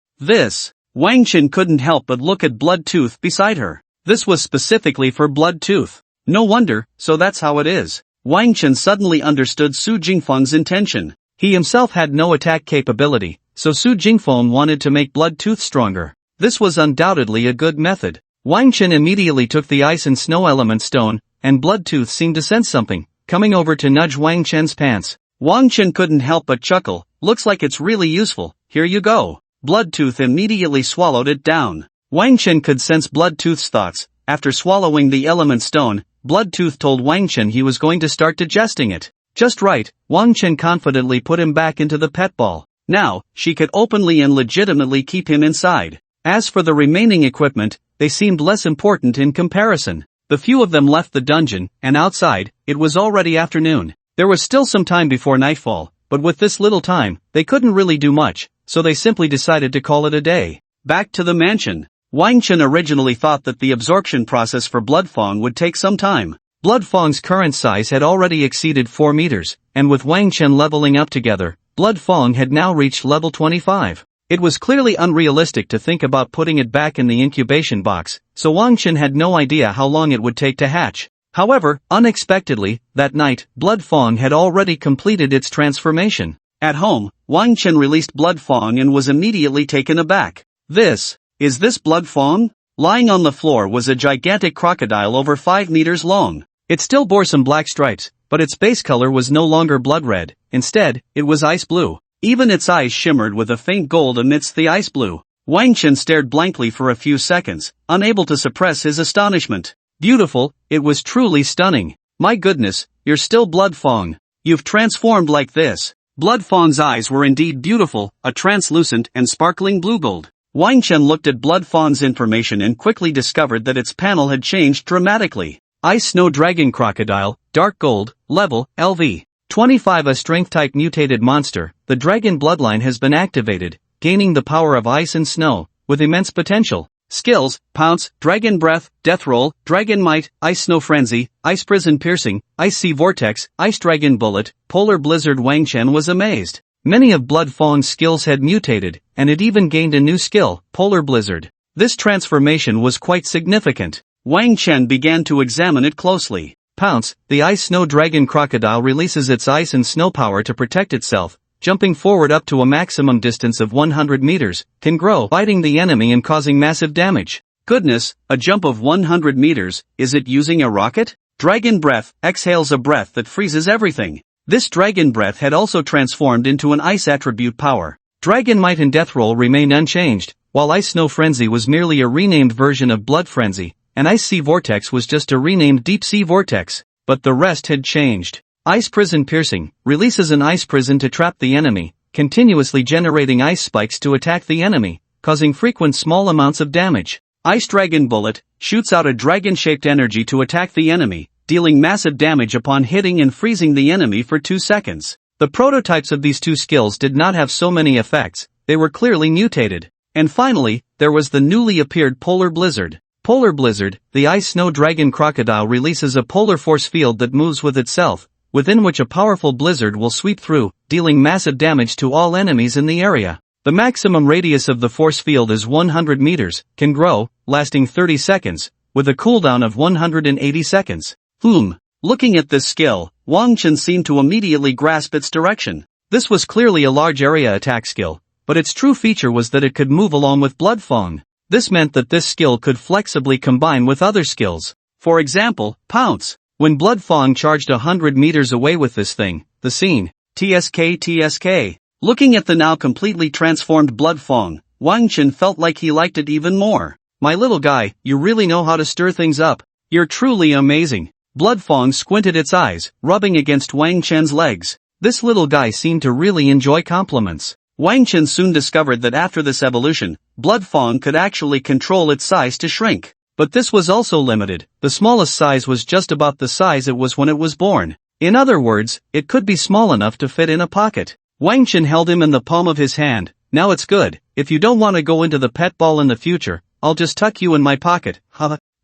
Wang Chen couldn't help but look at Blood Tooth beside her. This was specifically for Blood Tooth. No wonder, so that's how it is. Wang Chen suddenly understood Su Jingfeng's intention. He himself had no attack capability, so Su Jingfeng wanted to make Blood Tooth stronger. This was undoubtedly a good method. Wang Chen immediately took the ice and snow element stone, and Blood Tooth seemed to sense something, coming over to nudge Wang Chen's pants. Wang Chen couldn't help but chuckle. Looks like it's really useful, here you go. Blood Tooth immediately swallowed it down. Wang Chen could sense Blood Tooth's thoughts. After swallowing the element stone, Blood Tooth told Wang Chen he was going to start digesting it. Just right, Wang Chen confidently put him back into the pet ball. Now, she could openly and legitimately keep him inside. As for the remaining equipment, they seemed less important in comparison. The few of them left the dungeon, and outside, it was already afternoon. There was still some time before nightfall, but with this little time, they couldn't really do much, so they simply decided to call it a day. Back to the mansion. Wang Chen originally thought that the absorption process for Bloodfang would take some time. Bloodfang's current size had already exceeded 4 meters, and with Wang Chen leveling up together, Bloodfang had now reached level 25. It was clearly unrealistic to think about putting it back in the incubation box, so Wang Chen had no idea how long it would take to hatch. However, unexpectedly, that night, Bloodfang had already completed its transformation. At home, Wang Chen released Bloodfang and was immediately taken aback. Is this Bloodfang? Lying on the floor was a gigantic crocodile over 5 meters long. It still bore some black stripes, but its base color was no longer blood red. Instead, it was ice blue. Even its eyes shimmered with a faint gold amidst the ice blue. Wang Chen stared blankly for a few seconds, unable to suppress his astonishment. Beautiful, it was truly stunning. My goodness, you're still Bloodfang. You've transformed like this. Bloodfang's eyes were indeed beautiful, a translucent and sparkling blue gold. Wang Chen looked at Blood Fawn's information and quickly discovered that its panel had changed dramatically. Ice Snow Dragon Crocodile, Dark Gold, Level, LV. 25. A Strength-type mutated monster, the Dragon Bloodline has been activated, gaining the power of ice and snow, with immense potential. Skills: Pounce, Dragon Breath, Death Roll, Dragon Might, Ice Snow Frenzy, Ice Prison Piercing, Ice Sea Vortex, Ice Dragon Bullet, Polar Blizzard. Wang Chen was amazed. Many of Blood Fawn's skills had mutated, and it even gained a new skill, Polar Blizzard. This transformation was quite significant. Wang Chen began to examine it closely. Pounce, the Ice Snow Dragon Crocodile releases its ice and snow power to protect itself, jumping forward up to a maximum distance of 100 meters, can grow, biting the enemy and causing massive damage. Goodness, a jump of 100 meters, is it using a rocket? Dragon Breath exhales a breath that freezes everything. This Dragon Breath had also transformed into an ice attribute power. Dragon Might and Death Roll remained unchanged, while Ice Snow Frenzy was merely a renamed version of Blood Frenzy, and Ice Sea Vortex was just a renamed Deep Sea Vortex. But the rest had changed. Ice Prison Piercing releases an ice prison to trap the enemy, continuously generating ice spikes to attack the enemy, causing frequent small amounts of damage. Ice Dragon Bullet shoots out a dragon-shaped energy to attack the enemy, dealing massive damage upon hitting and freezing the enemy for 2 seconds. The prototypes of these two skills did not have so many effects, they were clearly mutated. And finally, there was the newly appeared Polar Blizzard. Polar Blizzard, the Ice Snow Dragon Crocodile releases a polar force field that moves with itself, within which a powerful blizzard will sweep through, dealing massive damage to all enemies in the area. The maximum radius of the force field is 100 meters, can grow, lasting 30 seconds, with a cooldown of 180 seconds. Looking at this skill, Wang Chen seemed to immediately grasp its direction. This was clearly a large area attack skill, but its true feature was that it could move along with Blood Fawn. This meant that this skill could flexibly combine with other skills. For example, Pounce. When Blood Fawn charged 100 meters away with this thing, the scene, TSK. Looking at the now completely transformed Blood Fawn, Wang Chen felt like he liked it even more. My little guy, you really know how to stir things up. You're truly amazing. Blood Fawn squinted its eyes, rubbing against Wang Chen's legs. This little guy seemed to really enjoy compliments. Wang Chen soon discovered that after this evolution, Blood Fawn could actually control its size to shrink. But this was also limited. The smallest size was just about the size it was when it was born. In other words, it could be small enough to fit in a pocket. Wang Chen held him in the palm of his hand. Now it's good. If you don't want to go into the pet ball in the future, I'll just tuck you in my pocket.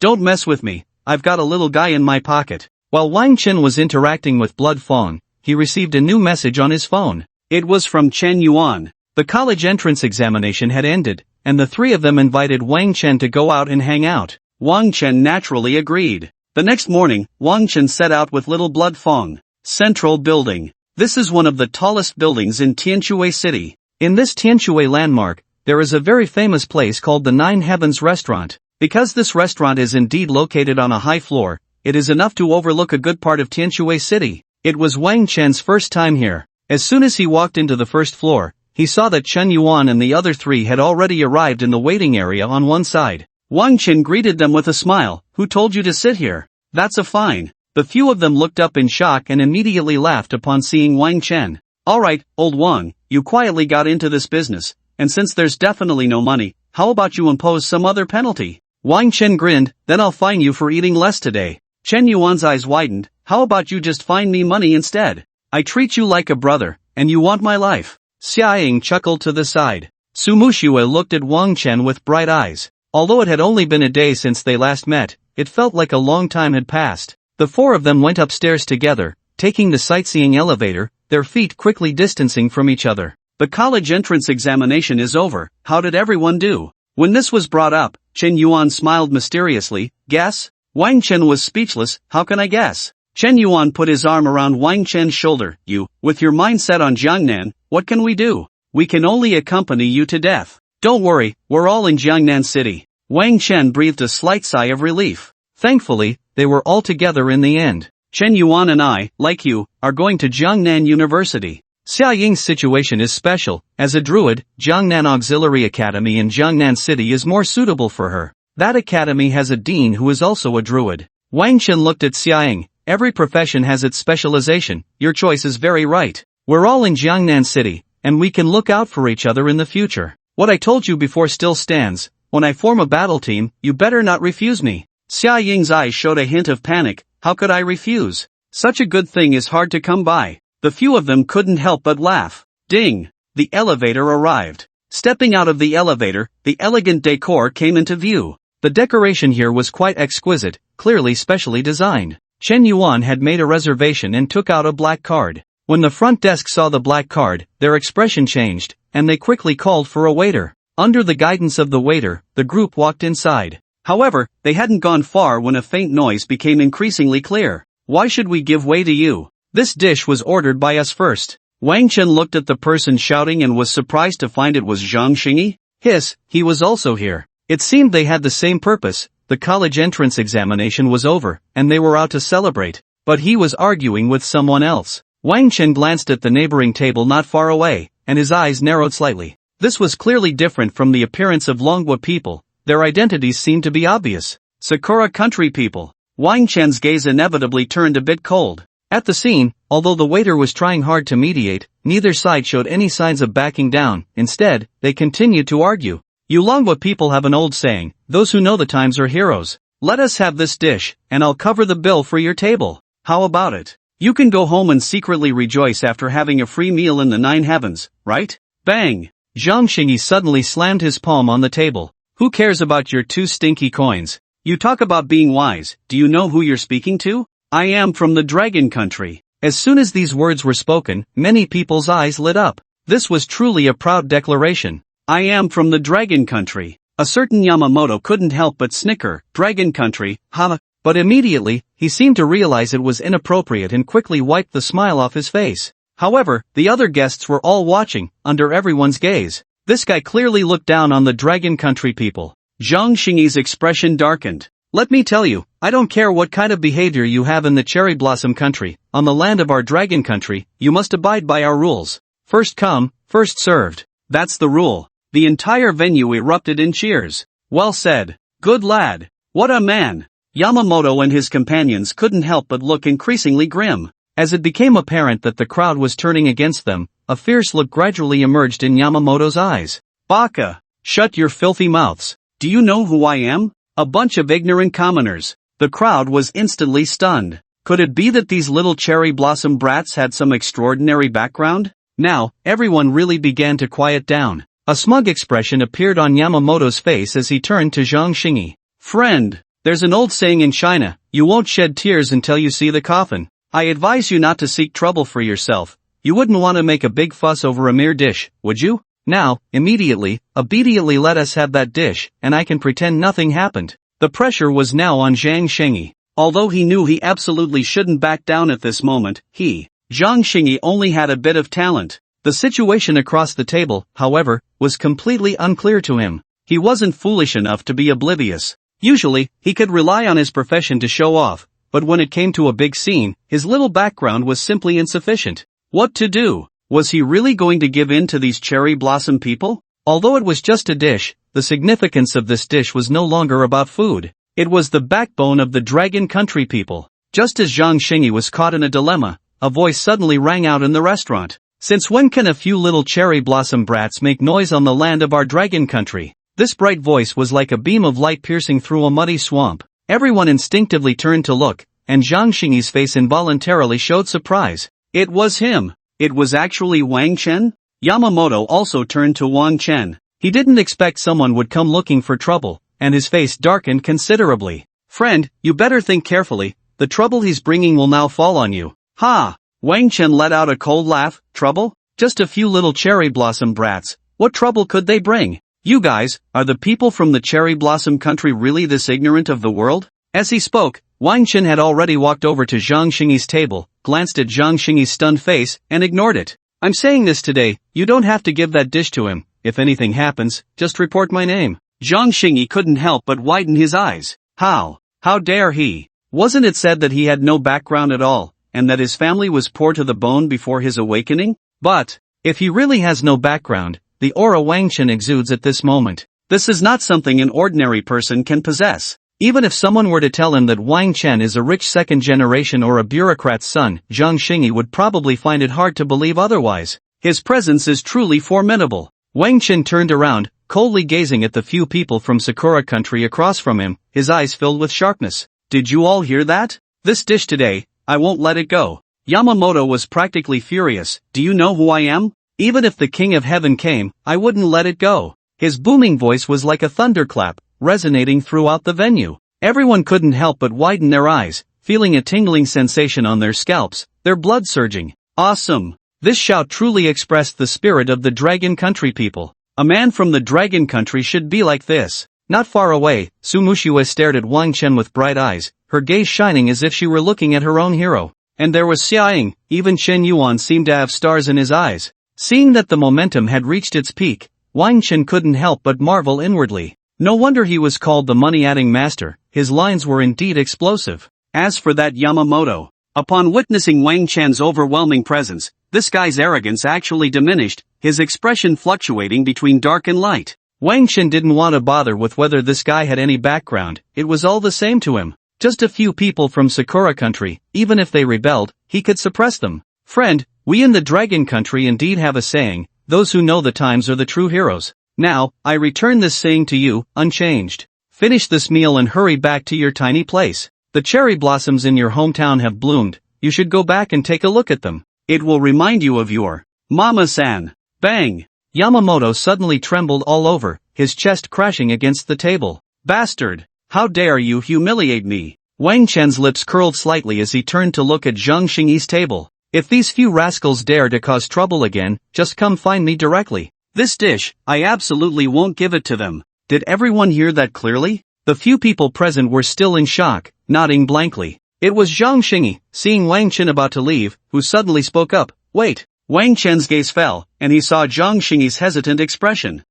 Don't mess with me. I've got a little guy in my pocket. While Wang Chen was interacting with Blood Fawn, he received a new message on his phone. It was from Chen Yuan. The college entrance examination had ended, and the three of them invited Wang Chen to go out and hang out. Wang Chen naturally agreed. The next morning, Wang Chen set out with little Blood Fawn. Central Building. This is one of the tallest buildings in Tianshui City. In this Tianshui landmark, there is a very famous place called the Nine Heavens Restaurant. Because this restaurant is indeed located on a high floor, it is enough to overlook a good part of Tianshui City. It was Wang Chen's first time here. As soon as he walked into the first floor, he saw that Chen Yuan and the other three had already arrived in the waiting area on one side. Wang Chen greeted them with a smile. Who told you to sit here? That's a fine. The few of them looked up in shock and immediately laughed upon seeing Wang Chen. Alright, old Wang, you quietly got into this business, and since there's definitely no money, how about you impose some other penalty? Wang Chen grinned, then I'll fine you for eating less today. Chen Yuan's eyes widened. How about you just fine me money instead? I treat you like a brother, and you want my life. Xia Ying chuckled to the side. Su Muxue looked at Wang Chen with bright eyes. Although it had only been a day since they last met, it felt like a long time had passed. The four of them went upstairs together, taking the sightseeing elevator, their feet quickly distancing from each other. The college entrance examination is over. How did everyone do? When this was brought up, Chen Yuan smiled mysteriously. Guess? Wang Chen was speechless. How can I guess? Chen Yuan put his arm around Wang Chen's shoulder. You, with your mind set on Jiangnan, what can we do? We can only accompany you to death. Don't worry, we're all in Jiangnan City. Wang Chen breathed a slight sigh of relief. Thankfully, they were all together in the end. Chen Yuan and I, like you, are going to Jiangnan University. Xia Ying's situation is special. As a druid, Jiangnan Auxiliary Academy in Jiangnan City is more suitable for her. That academy has a dean who is also a druid. Wang Chen looked at Xia Ying. Every profession has its specialization. Your choice is very right. We're all in Jiangnan City, and we can look out for each other in the future. What I told you before still stands. When I form a battle team, you better not refuse me. Xia Ying's eyes showed a hint of panic. How could I refuse? Such a good thing is hard to come by. The few of them couldn't help but laugh. Ding! The elevator arrived. Stepping out of the elevator, the elegant decor came into view. The decoration here was quite exquisite, clearly specially designed. Chen Yuan had made a reservation and took out a black card. When the front desk saw the black card, their expression changed, and they quickly called for a waiter. Under the guidance of the waiter, the group walked inside. However, they hadn't gone far when a faint noise became increasingly clear. Why should we give way to you? This dish was ordered by us first. Wang Chen looked at the person shouting and was surprised to find it was Zhang Xingyi. Hiss, he was also here. It seemed they had the same purpose. The college entrance examination was over, and they were out to celebrate. But he was arguing with someone else. Wang Chen glanced at the neighboring table not far away, and his eyes narrowed slightly. This was clearly different from the appearance of Longhua people. Their identities seemed to be obvious. Sakura country people. Wang Chen's gaze inevitably turned a bit cold. At the scene, although the waiter was trying hard to mediate, neither side showed any signs of backing down. Instead, they continued to argue. You Longhua people have an old saying, those who know the times are heroes. Let us have this dish, and I'll cover the bill for your table. How about it? You can go home and secretly rejoice after having a free meal in the 9 heavens, right? Bang! Zhang Xingyi suddenly slammed his palm on the table. Who cares about your 2 stinky coins? You talk about being wise, do you know who you're speaking to? I am from the dragon country. As soon as these words were spoken, many people's eyes lit up. This was truly a proud declaration. I am from the dragon country. A certain Yamamoto couldn't help but snicker. Dragon country, ha! But immediately, he seemed to realize it was inappropriate and quickly wiped the smile off his face. However, the other guests were all watching, under everyone's gaze. This guy clearly looked down on the dragon country people. Zhang Xingyi's expression darkened. Let me tell you, I don't care what kind of behavior you have in the cherry blossom country, on the land of our dragon country, you must abide by our rules. First come, first served. That's the rule. The entire venue erupted in cheers. Well said. Good lad. What a man. Yamamoto and his companions couldn't help but look increasingly grim. As it became apparent that the crowd was turning against them, a fierce look gradually emerged in Yamamoto's eyes. Baka! Shut your filthy mouths. Do you know who I am? A bunch of ignorant commoners. The crowd was instantly stunned. Could it be that these little cherry blossom brats had some extraordinary background? Now, everyone really began to quiet down. A smug expression appeared on Yamamoto's face as he turned to Zhang Xingyi. Friend, there's an old saying in China, you won't shed tears until you see the coffin. I advise you not to seek trouble for yourself. You wouldn't want to make a big fuss over a mere dish, would you? Now, obediently let us have that dish, and I can pretend nothing happened. The pressure was now on Zhang Xingyi. Although he knew he absolutely shouldn't back down at this moment, Zhang Xingyi only had a bit of talent. The situation across the table, however, was completely unclear to him. He wasn't foolish enough to be oblivious. Usually, he could rely on his profession to show off, but when it came to a big scene, his little background was simply insufficient. What to do? Was he really going to give in to these cherry blossom people? Although it was just a dish, the significance of this dish was no longer about food. It was the backbone of the dragon country people. Just as Zhang Xingyi was caught in a dilemma, a voice suddenly rang out in the restaurant. Since when can a few little cherry blossom brats make noise on the land of our dragon country? This bright voice was like a beam of light piercing through a muddy swamp. Everyone instinctively turned to look, and Zhang Xingyi's face involuntarily showed surprise. It was him. It was actually Wang Chen? Yamamoto also turned to Wang Chen. He didn't expect someone would come looking for trouble, and his face darkened considerably. Friend, you better think carefully, the trouble he's bringing will now fall on you. Ha! Wang Chen let out a cold laugh. Trouble? Just a few little cherry blossom brats. What trouble could they bring? You guys, are the people from the cherry blossom country really this ignorant of the world? As he spoke, Wang Chen had already walked over to Zhang Xingyi's table, glanced at Zhang Xingyi's stunned face, and ignored it. I'm saying this today, you don't have to give that dish to him. If anything happens, just report my name. Zhang Xingyi couldn't help but widen his eyes. How? How dare he? Wasn't it said that he had no background at all, and that his family was poor to the bone before his awakening? But, if he really has no background, the aura Wang Chen exudes at this moment. This is not something an ordinary person can possess. Even if someone were to tell him that Wang Chen is a rich second generation or a bureaucrat's son, Zhang Xingyi would probably find it hard to believe otherwise. His presence is truly formidable. Wang Chen turned around, coldly gazing at the few people from Sakura country across from him, his eyes filled with sharpness. Did you all hear that? This dish today, I won't let it go. Yamamoto was practically furious. Do you know who I am? Even if the King of Heaven came, I wouldn't let it go. His booming voice was like a thunderclap, resonating throughout the venue. Everyone couldn't help but widen their eyes, feeling a tingling sensation on their scalps, their blood surging. Awesome! This shout truly expressed the spirit of the Dragon Country people. A man from the Dragon Country should be like this. Not far away, Sumushue stared at Wang Chen with bright eyes, her gaze shining as if she were looking at her own hero. And there was Xiaoying, even Chen Yuan seemed to have stars in his eyes. Seeing that the momentum had reached its peak, Wang Chen couldn't help but marvel inwardly. No wonder he was called the money-adding master, his lines were indeed explosive. As for that Yamamoto, upon witnessing Wang Chen's overwhelming presence, this guy's arrogance actually diminished, his expression fluctuating between dark and light. Wang Chen didn't want to bother with whether this guy had any background, it was all the same to him. Just a few people from Sakura country, even if they rebelled, he could suppress them. Friend, we in the Dragon Country indeed have a saying, those who know the times are the true heroes. Now, I return this saying to you, unchanged. Finish this meal and hurry back to your tiny place. The cherry blossoms in your hometown have bloomed, you should go back and take a look at them. It will remind you of your Mama-san. Bang! Yamamoto suddenly trembled all over, his chest crashing against the table. Bastard! How dare you humiliate me? Wang Chen's lips curled slightly as he turned to look at Zhang Xingyi's table. If these few rascals dare to cause trouble again, just come find me directly. This dish, I absolutely won't give it to them. Did everyone hear that clearly? The few people present were still in shock, nodding blankly. It was Zhang Xingyi, seeing Wang Chen about to leave, who suddenly spoke up. Wait! Wang Chen's gaze fell, and he saw Zhang Xingyi's hesitant expression.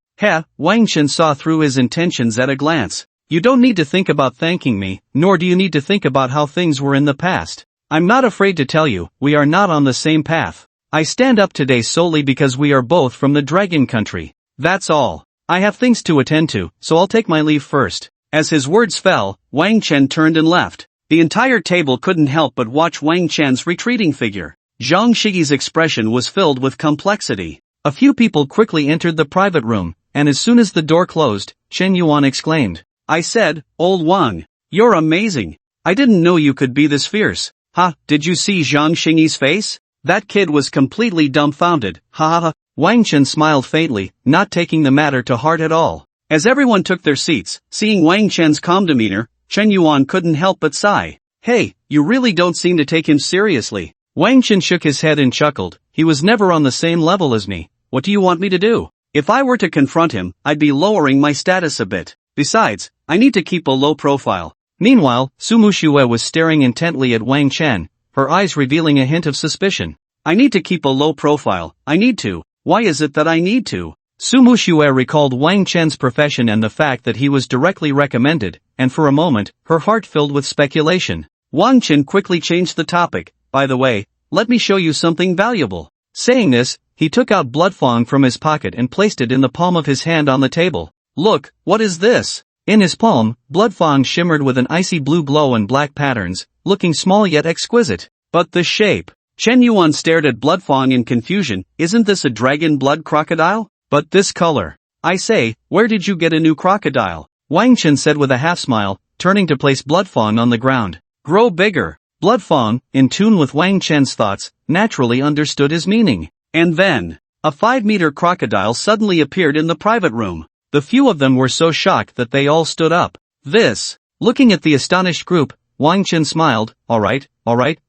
Wang Chen saw through his intentions at a glance. You don't need to think about thanking me, nor do you need to think about how things were in the past. I'm not afraid to tell you, we are not on the same path. I stand up today solely because we are both from the Dragon Country. That's all. I have things to attend to, so I'll take my leave first. As his words fell, Wang Chen turned and left. The entire table couldn't help but watch Wang Chen's retreating figure. Zhang Shigi's expression was filled with complexity. A few people quickly entered the private room, and as soon as the door closed, Chen Yuan exclaimed. I said, old Wang, you're amazing. I didn't know you could be this fierce. Did you see Zhang Xingyi's face? That kid was completely dumbfounded. Wang Chen smiled faintly, not taking the matter to heart at all. As everyone took their seats, seeing Wang Chen's calm demeanor, Chen Yuan couldn't help but sigh. Hey, you really don't seem to take him seriously. Wang Chen shook his head and chuckled. He was never on the same level as me. What do you want me to do? If I were to confront him, I'd be lowering my status a bit. Besides, I need to keep a low profile. Meanwhile, Sumushue was staring intently at Wang Chen, her eyes revealing a hint of suspicion. I need to keep a low profile, I need to. Why is it that I need to? Sumushue recalled Wang Chen's profession and the fact that he was directly recommended, and for a moment, her heart filled with speculation. Wang Chen quickly changed the topic. By the way, let me show you something valuable. Saying this, he took out bloodfang from his pocket and placed it in the palm of his hand on the table. Look, what is this? In his palm, bloodfang shimmered with an icy blue glow and black patterns, looking small yet exquisite. But the shape. Chen Yuan stared at bloodfang in confusion. Isn't this a dragon blood crocodile? But this color. I say, where did you get a new crocodile? Wang Chen said with a half smile, turning to place bloodfang on the ground. Grow bigger. Bloodfang, in tune with Wang Chen's thoughts, naturally understood his meaning. And then, a 5-meter crocodile suddenly appeared in the private room. The few of them were so shocked that they all stood up. Looking at the astonished group, Wang Chen smiled. Alright,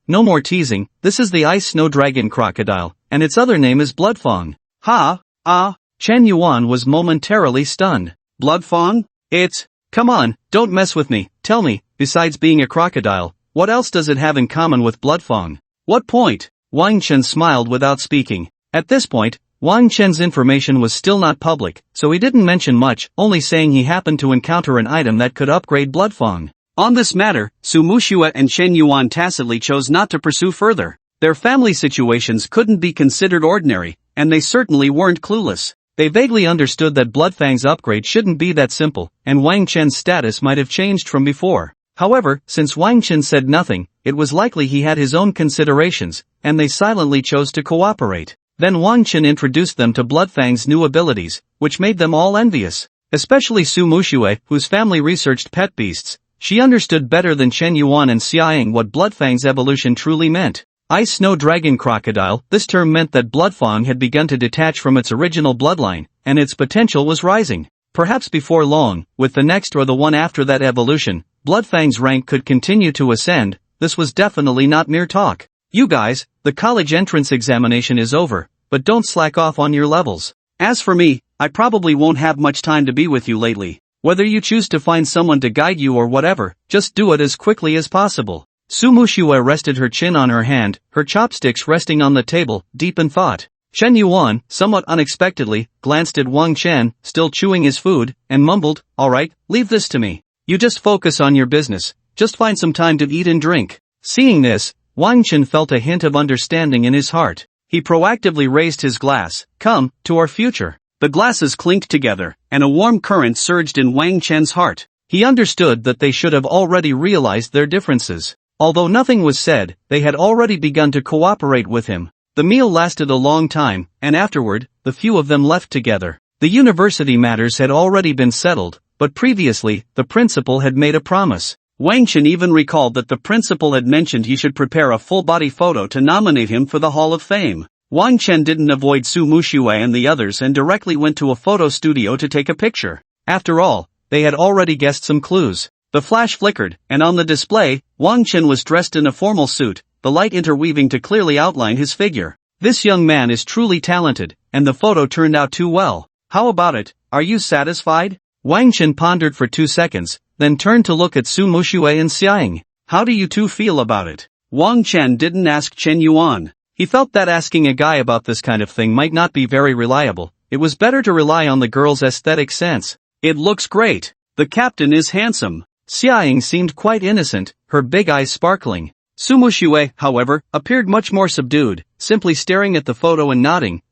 no more teasing, this is the ice snow dragon crocodile, and its other name is bloodfang. Chen Yuan was momentarily stunned. Bloodfang? Come on, don't mess with me, tell me, besides being a crocodile, what else does it have in common with bloodfang? What point? Wang Chen smiled without speaking. At this point, Wang Chen's information was still not public, so he didn't mention much, only saying he happened to encounter an item that could upgrade bloodfang. On this matter, Sumushue and Chen Yuan tacitly chose not to pursue further. Their family situations couldn't be considered ordinary, and they certainly weren't clueless. They vaguely understood that bloodfang's upgrade shouldn't be that simple, and Wang Chen's status might have changed from before. However, since Wang Chen said nothing, it was likely he had his own considerations, and they silently chose to cooperate. Then Wang Chen introduced them to Bloodfang's new abilities, which made them all envious. Especially Su Muxue, whose family researched pet beasts. She understood better than Chen Yuan and Xiaoying what Bloodfang's evolution truly meant. Ice Snow Dragon Crocodile. This term meant that Bloodfang had begun to detach from its original bloodline, and its potential was rising. Perhaps before long, with the next or the one after that evolution, Bloodfang's rank could continue to ascend. This was definitely not mere talk. You guys, the college entrance examination is over, but don't slack off on your levels. As for me, I probably won't have much time to be with you lately. Whether you choose to find someone to guide you or whatever, just do it as quickly as possible. Su Muxue rested her chin on her hand, her chopsticks resting on the table, deep in thought. Chen Yuan, somewhat unexpectedly, glanced at Wang Chen, still chewing his food, and mumbled, "Alright, leave this to me. You just focus on your business, just find some time to eat and drink." Seeing this, Wang Chen felt a hint of understanding in his heart. He proactively raised his glass. "Come, to our future." The glasses clinked together, and a warm current surged in Wang Chen's heart. He understood that they should have already realized their differences. Although nothing was said, they had already begun to cooperate with him. The meal lasted a long time, and afterward, the few of them left together. The university matters had already been settled, but previously, the principal had made a promise. Wang Chen even recalled that the principal had mentioned he should prepare a full-body photo to nominate him for the Hall of Fame. Wang Chen didn't avoid Su Muxue and the others and directly went to a photo studio to take a picture. After all, they had already guessed some clues. The flash flickered, and on the display, Wang Chen was dressed in a formal suit, the light interweaving to clearly outline his figure. This young man is truly talented, and the photo turned out too well. How about it? Are you satisfied? Wang Chen pondered for 2 seconds, then turned to look at Su Muxue and Xiaoying. How do you two feel about it? Wang Chen didn't ask Chen Yuan. He felt that asking a guy about this kind of thing might not be very reliable. It was better to rely on the girl's aesthetic sense. It looks great. The captain is handsome. Xiaoying seemed quite innocent, her big eyes sparkling. Su Muxue, however, appeared much more subdued, simply staring at the photo and nodding.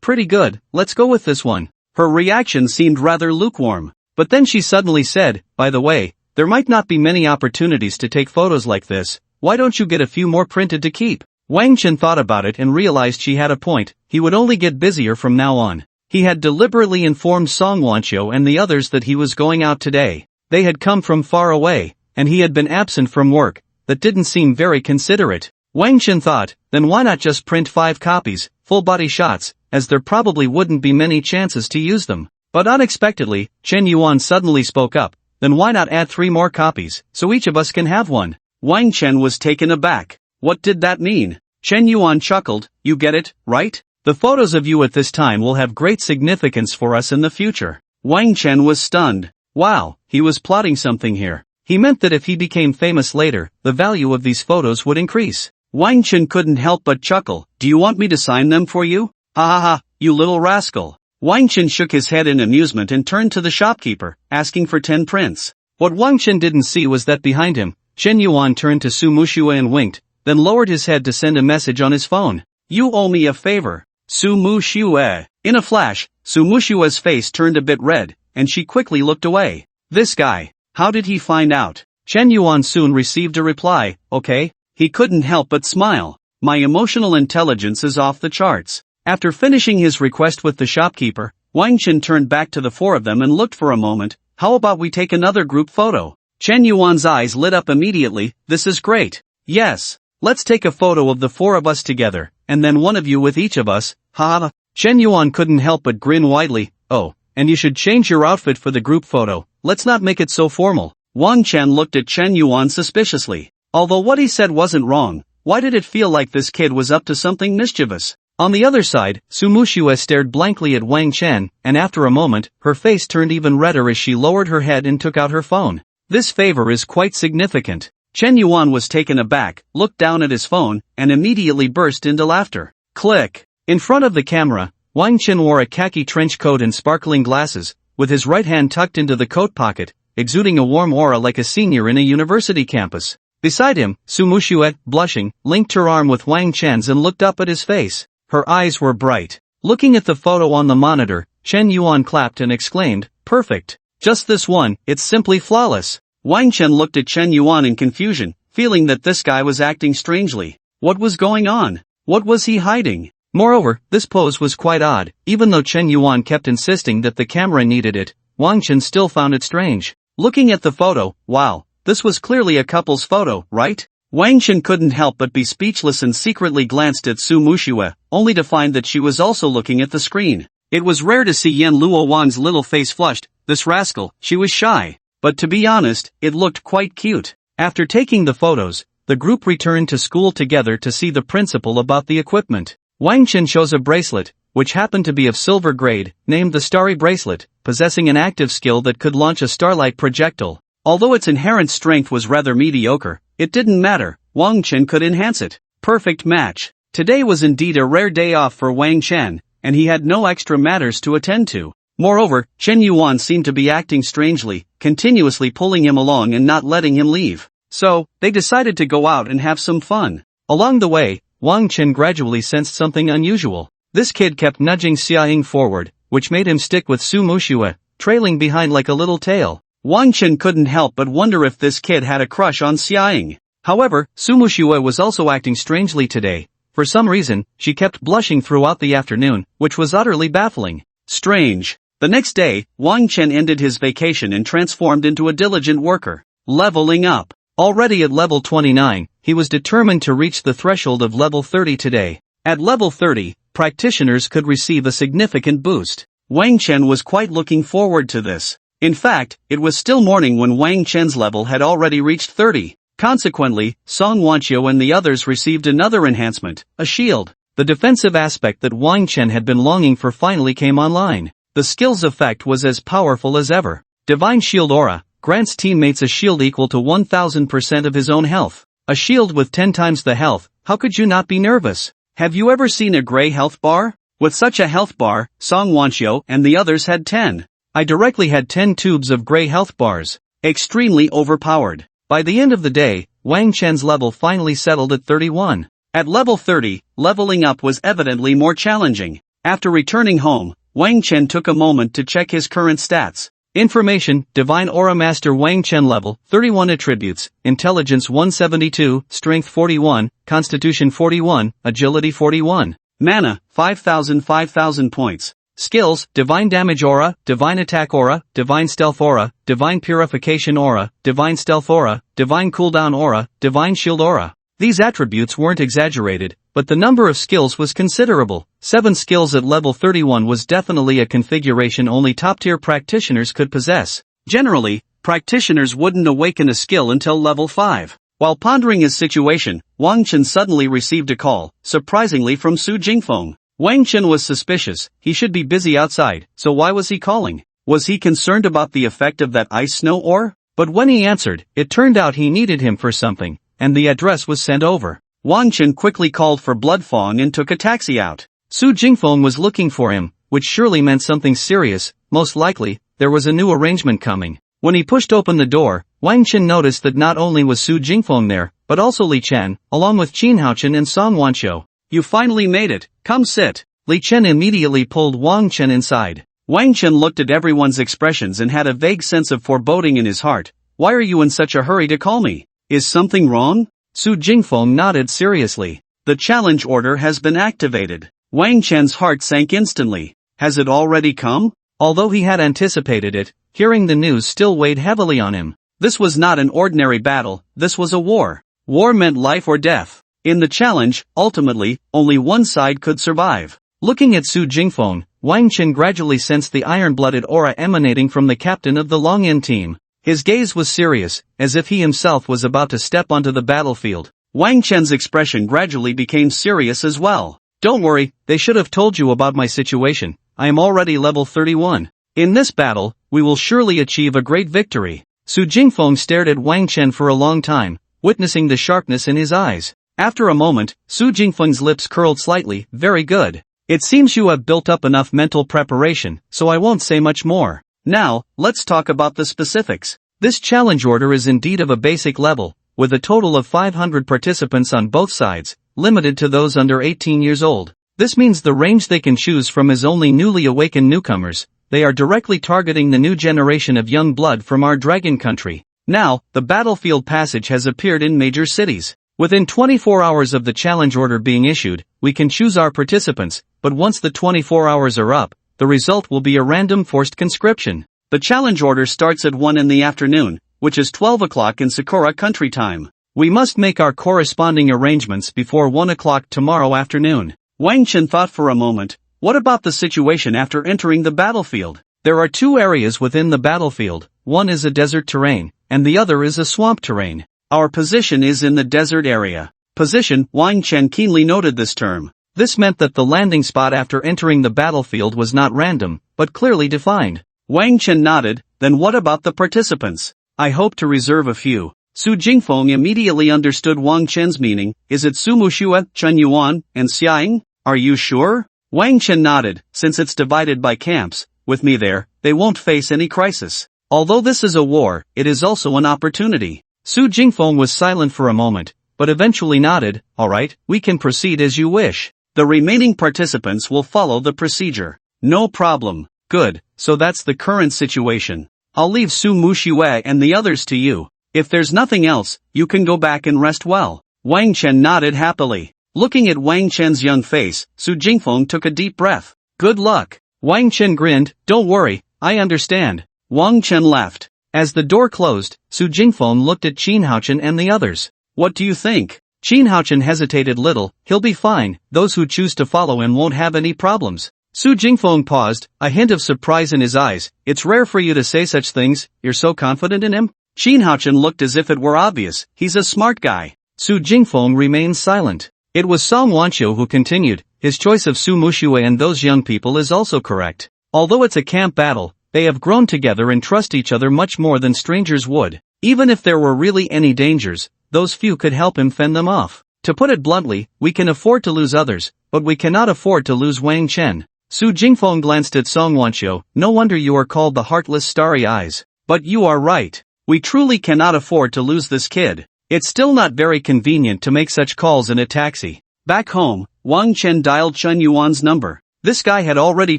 Pretty good, let's go with this one. Her reaction seemed rather lukewarm. But then she suddenly said, "By the way, there might not be many opportunities to take photos like this. Why don't you get a few more printed to keep?" Wang Chen thought about it and realized she had a point. He would only get busier from now on. He had deliberately informed Song Wanqiu and the others that he was going out today. They had come from far away, and he had been absent from work. That didn't seem very considerate. Wang Chen thought, then why not just print 5 copies, full-body shots, as there probably wouldn't be many chances to use them. But unexpectedly, Chen Yuan suddenly spoke up. Then why not add 3 more copies, so each of us can have one? Wang Chen was taken aback. What did that mean? Chen Yuan chuckled. You get it, right? The photos of you at this time will have great significance for us in the future. Wang Chen was stunned. Wow, he was plotting something here. He meant that if he became famous later, the value of these photos would increase. Wang Chen couldn't help but chuckle. Do you want me to sign them for you? Ha ha ha, you little rascal. Wang Chen shook his head in amusement and turned to the shopkeeper, asking for 10 prints. What Wang Chen didn't see was that behind him, Chen Yuan turned to Su Muxue and winked, then lowered his head to send a message on his phone. You owe me a favor. Su Muxue. In a flash, Su Muxue's face turned a bit red, and she quickly looked away. This guy. How did he find out? Chen Yuan soon received a reply. Okay. He couldn't help but smile. My emotional intelligence is off the charts. After finishing his request with the shopkeeper, Wang Chen turned back to the 4 of them and looked for a moment. How about we take another group photo? Chen Yuan's eyes lit up immediately. This is great. Yes. Let's take a photo of the 4 of us together, and then one of you with each of us. Ha. Chen Yuan couldn't help but grin widely. Oh, and you should change your outfit for the group photo. Let's not make it so formal. Wang Chen looked at Chen Yuan suspiciously. Although what he said wasn't wrong, why did it feel like this kid was up to something mischievous? On the other side, Su Muxue stared blankly at Wang Chen, and after a moment, her face turned even redder as she lowered her head and took out her phone. This favor is quite significant. Chen Yuan was taken aback, looked down at his phone, and immediately burst into laughter. Click! In front of the camera, Wang Chen wore a khaki trench coat and sparkling glasses, with his right hand tucked into the coat pocket, exuding a warm aura like a senior in a university campus. Beside him, Su Muxue, blushing, linked her arm with Wang Chen's and looked up at his face. Her eyes were bright. Looking at the photo on the monitor, Chen Yuan clapped and exclaimed, Perfect! Just this one, it's simply flawless. Wang Chen looked at Chen Yuan in confusion, feeling that this guy was acting strangely. What was going on? What was he hiding? Moreover, this pose was quite odd. Even though Chen Yuan kept insisting that the camera needed it, Wang Chen still found it strange. Looking at the photo, wow, this was clearly a couple's photo, right? Wang Chen couldn't help but be speechless and secretly glanced at Su Muxue, only to find that she was also looking at the screen. It was rare to see Yan Luowan's little face flushed. This rascal, she was shy. But to be honest, it looked quite cute. After taking the photos, the group returned to school together to see the principal about the equipment. Wang Chen chose a bracelet, which happened to be of silver grade, named the Starry Bracelet, possessing an active skill that could launch a starlight projectile. Although its inherent strength was rather mediocre, it didn't matter, Wang Chen could enhance it. Perfect match. Today was indeed a rare day off for Wang Chen, and he had no extra matters to attend to. Moreover, Chen Yuan seemed to be acting strangely, continuously pulling him along and not letting him leave. So, they decided to go out and have some fun. Along the way, Wang Chen gradually sensed something unusual. This kid kept nudging Xia Ying forward, which made him stick with Su Muxue, trailing behind like a little tail. Wang Chen couldn't help but wonder if this kid had a crush on Xia Ying. However, Su Muxue was also acting strangely today. For some reason, she kept blushing throughout the afternoon, which was utterly baffling. Strange. The next day, Wang Chen ended his vacation and transformed into a diligent worker. Leveling up. Already at level 29, he was determined to reach the threshold of level 30 today. At level 30, practitioners could receive a significant boost. Wang Chen was quite looking forward to this. In fact, it was still morning when Wang Chen's level had already reached 30. Consequently, Song Wanqiu and the others received another enhancement, a shield. The defensive aspect that Wang Chen had been longing for finally came online. The skill's effect was as powerful as ever. Divine Shield Aura grants teammates a shield equal to 1000% of his own health. A shield with 10 times the health, how could you not be nervous? Have you ever seen a gray health bar? With such a health bar, Song Wanqiu and the others had 10. I directly had 10 tubes of gray health bars. Extremely overpowered. By the end of the day, Wang Chen's level finally settled at 31. At level 30, leveling up was evidently more challenging. After returning home, Wang Chen took a moment to check his current stats. Information: Divine Aura Master Wang Chen level, 31 attributes, Intelligence 172, Strength 41, Constitution 41, Agility 41. Mana, 5,000 points. Skills: Divine Damage Aura, Divine Attack Aura, Divine Stealth Aura, Divine Purification Aura, Divine Stealth Aura, Divine Cooldown Aura, Divine Shield Aura. These attributes weren't exaggerated, but the number of skills was considerable. 7 skills at level 31 was definitely a configuration only top-tier practitioners could possess. Generally, practitioners wouldn't awaken a skill until level 5. While pondering his situation, Wang Chen suddenly received a call, surprisingly from Su Jingfeng. Wang Chen was suspicious. He should be busy outside, so why was he calling? Was he concerned about the effect of that ice snow ore? But when he answered, it turned out he needed him for something, and the address was sent over. Wang Chen quickly called for Bloodfang and took a taxi out. Su Jingfeng was looking for him, which surely meant something serious. Most likely, there was a new arrangement coming. When he pushed open the door, Wang Chen noticed that not only was Su Jingfeng there, but also Li Chen, along with Qin Haochen and Song Wanqiu. You finally made it, come sit. Li Chen immediately pulled Wang Chen inside. Wang Chen looked at everyone's expressions and had a vague sense of foreboding in his heart. Why are you in such a hurry to call me? Is something wrong? Su Jingfeng nodded seriously. The challenge order has been activated. Wang Chen's heart sank instantly. Has it already come? Although he had anticipated it, hearing the news still weighed heavily on him. This was not an ordinary battle, this was a war. War meant life or death. In the challenge, ultimately, only one side could survive. Looking at Su Jingfeng, Wang Chen gradually sensed the iron-blooded aura emanating from the captain of the Longyan team. His gaze was serious, as if he himself was about to step onto the battlefield. Wang Chen's expression gradually became serious as well. Don't worry, they should have told you about my situation. I am already level 31. In this battle, we will surely achieve a great victory. Su Jingfeng stared at Wang Chen for a long time, witnessing the sharpness in his eyes. After a moment, Su Jingfeng's lips curled slightly. Very good. It seems you have built up enough mental preparation, so I won't say much more. Now, let's talk about the specifics. This challenge order is indeed of a basic level, with a total of 500 participants on both sides, limited to those under 18 years old. This means the range they can choose from is only newly awakened newcomers. They are directly targeting the new generation of young blood from our dragon country. Now, the battlefield passage has appeared in major cities. Within 24 hours of the challenge order being issued, we can choose our participants, but once the 24 hours are up, the result will be a random forced conscription. The challenge order starts at 1 in the afternoon, which is 12 o'clock in Sakura country time. We must make our corresponding arrangements before 1 o'clock tomorrow afternoon. Wang Chen thought for a moment. What about the situation after entering the battlefield? There are two areas within the battlefield, one is a desert terrain, and the other is a swamp terrain. Our position is in the desert area. Position, Wang Chen keenly noted this term. This meant that the landing spot after entering the battlefield was not random, but clearly defined. Wang Chen nodded. Then what about the participants? I hope to reserve a few. Su Jingfeng immediately understood Wang Chen's meaning. Is it Su Muxue, Chen Yuan, and Xiaoying? Are you sure? Wang Chen nodded. Since it's divided by camps, with me there, they won't face any crisis. Although this is a war, it is also an opportunity. Su Jingfeng was silent for a moment, but eventually nodded. Alright, we can proceed as you wish. The remaining participants will follow the procedure. No problem. Good, so that's the current situation. I'll leave Su Muxue and the others to you. If there's nothing else, you can go back and rest well. Wang Chen nodded happily. Looking at Wang Chen's young face, Su Jingfeng took a deep breath. Good luck. Wang Chen grinned. Don't worry, I understand. Wang Chen laughed. As the door closed, Su Jingfeng looked at Qin Haochen and the others. What do you think? Qin Haochen hesitated little. He'll be fine, those who choose to follow him won't have any problems. Su Jingfeng paused, a hint of surprise in his eyes. It's rare for you to say such things, you're so confident in him? Qin Haochen looked as if it were obvious, he's a smart guy. Su Jingfeng remained silent. It was Song Wanqiu who continued, his choice of Su Muxue and those young people is also correct. Although it's a camp battle, they have grown together and trust each other much more than strangers would. Even if there were really any dangers, those few could help him fend them off. To put it bluntly, we can afford to lose others, but we cannot afford to lose Wang Chen. Su Jingfeng glanced at Song Wanqiu. No wonder you are called the heartless starry eyes. But you are right. We truly cannot afford to lose this kid. It's still not very convenient to make such calls in a taxi. Back home, Wang Chen dialed Chen Yuan's number. This guy had already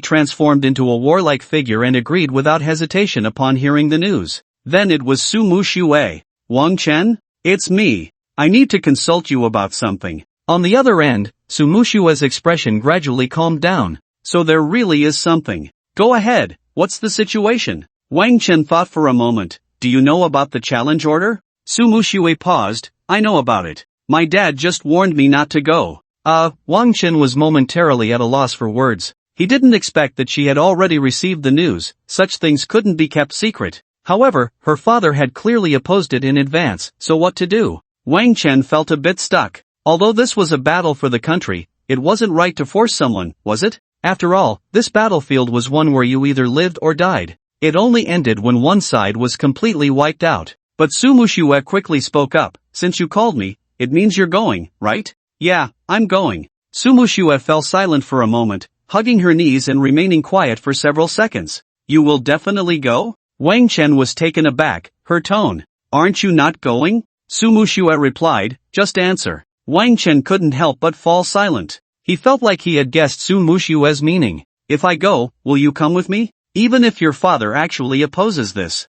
transformed into a warlike figure and agreed without hesitation upon hearing the news. Then it was Su Muxue. Wang Chen? It's me. I need to consult you about something. On the other end, Su Muxue's expression gradually calmed down. So there really is something. Go ahead, what's the situation? Wang Chen thought for a moment. Do you know about the challenge order? Su Muxue paused. I know about it. My dad just warned me not to go. Wang Chen was momentarily at a loss for words. He didn't expect that she had already received the news. Such things couldn't be kept secret. However, her father had clearly opposed it in advance, so what to do? Wang Chen felt a bit stuck. Although this was a battle for the country, it wasn't right to force someone, was it? After all, this battlefield was one where you either lived or died. It only ended when one side was completely wiped out. But Su Muxue quickly spoke up. Since you called me, it means you're going, right? Yeah, I'm going. Su Muxue fell silent for a moment, hugging her knees and remaining quiet for several seconds. You will definitely go? Wang Chen was taken aback, her tone. Aren't you not going? Su Muxue replied, just answer. Wang Chen couldn't help but fall silent. He felt like he had guessed Su Muxue's meaning. If I go, will you come with me? Even if your father actually opposes this.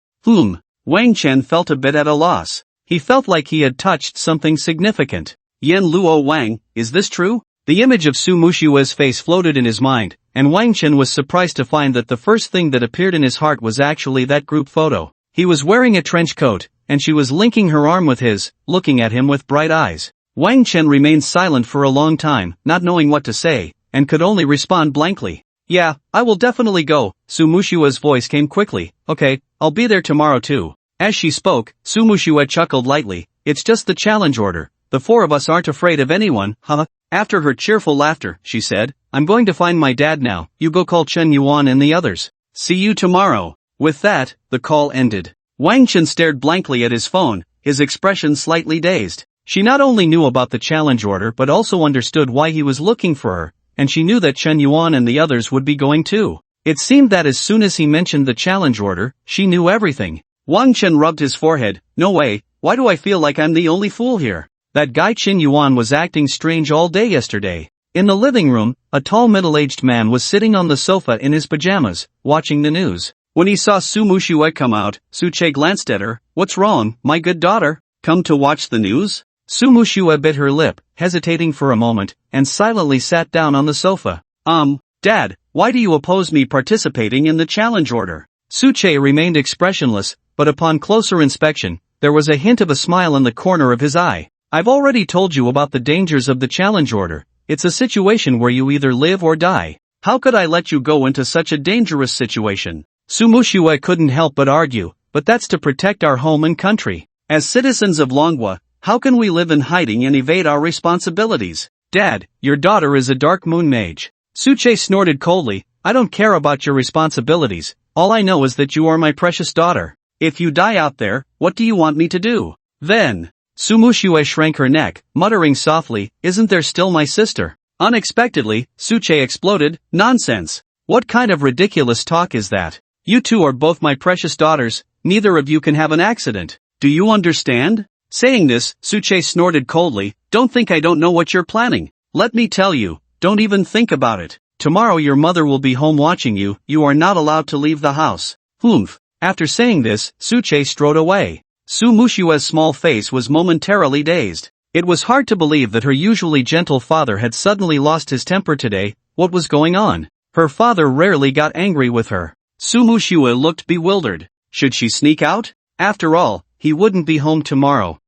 Wang Chen felt a bit at a loss. He felt like he had touched something significant. Yan Luo Wang, is this true? The image of Su Muxue's face floated in his mind, and Wang Chen was surprised to find that the first thing that appeared in his heart was actually that group photo. He was wearing a trench coat, and she was linking her arm with his, looking at him with bright eyes. Wang Chen remained silent for a long time, not knowing what to say, and could only respond blankly. Yeah, I will definitely go. Su Muxue's voice came quickly. Okay, I'll be there tomorrow too. As she spoke, Su Muxue chuckled lightly. It's just the challenge order. The four of us aren't afraid of anyone, huh? After her cheerful laughter, she said, I'm going to find my dad now. You go call Chen Yuan and the others. See you tomorrow. With that, the call ended. Wang Chen stared blankly at his phone, his expression slightly dazed. She not only knew about the challenge order but also understood why he was looking for her, and she knew that Chen Yuan and the others would be going too. It seemed that as soon as he mentioned the challenge order, she knew everything. Wang Chen rubbed his forehead. No way, why do I feel like I'm the only fool here? That guy Chen Yuan was acting strange all day yesterday. In the living room, a tall middle-aged man was sitting on the sofa in his pajamas, watching the news. When he saw Su Muxue come out, Su Che glanced at her. What's wrong, my good daughter? Come to watch the news? Sumushua bit her lip, hesitating for a moment, and silently sat down on the sofa. Dad, why do you oppose me participating in the challenge order? Suche remained expressionless, but upon closer inspection, there was a hint of a smile in the corner of his eye. I've already told you about the dangers of the challenge order. It's a situation where you either live or die. How could I let you go into such a dangerous situation? Sumushua couldn't help but argue, but that's to protect our home and country. As citizens of Longwa, how can we live in hiding and evade our responsibilities? Dad, your daughter is a dark moon mage. Suche snorted coldly. I don't care about your responsibilities. All I know is that you are my precious daughter. If you die out there, what do you want me to do? Then, Sumushua shrank her neck, muttering softly, isn't there still my sister? Unexpectedly, Suche exploded, nonsense. What kind of ridiculous talk is that? You two are both my precious daughters, neither of you can have an accident. Do you understand? Saying this, Suche snorted coldly, don't think I don't know what you're planning. Let me tell you, don't even think about it. Tomorrow your mother will be home watching you, you are not allowed to leave the house. Humph. After saying this, Suche strode away. Sumushua's small face was momentarily dazed. It was hard to believe that her usually gentle father had suddenly lost his temper today. What was going on? Her father rarely got angry with her. Sumushua looked bewildered. Should she sneak out? After all, he wouldn't be home tomorrow.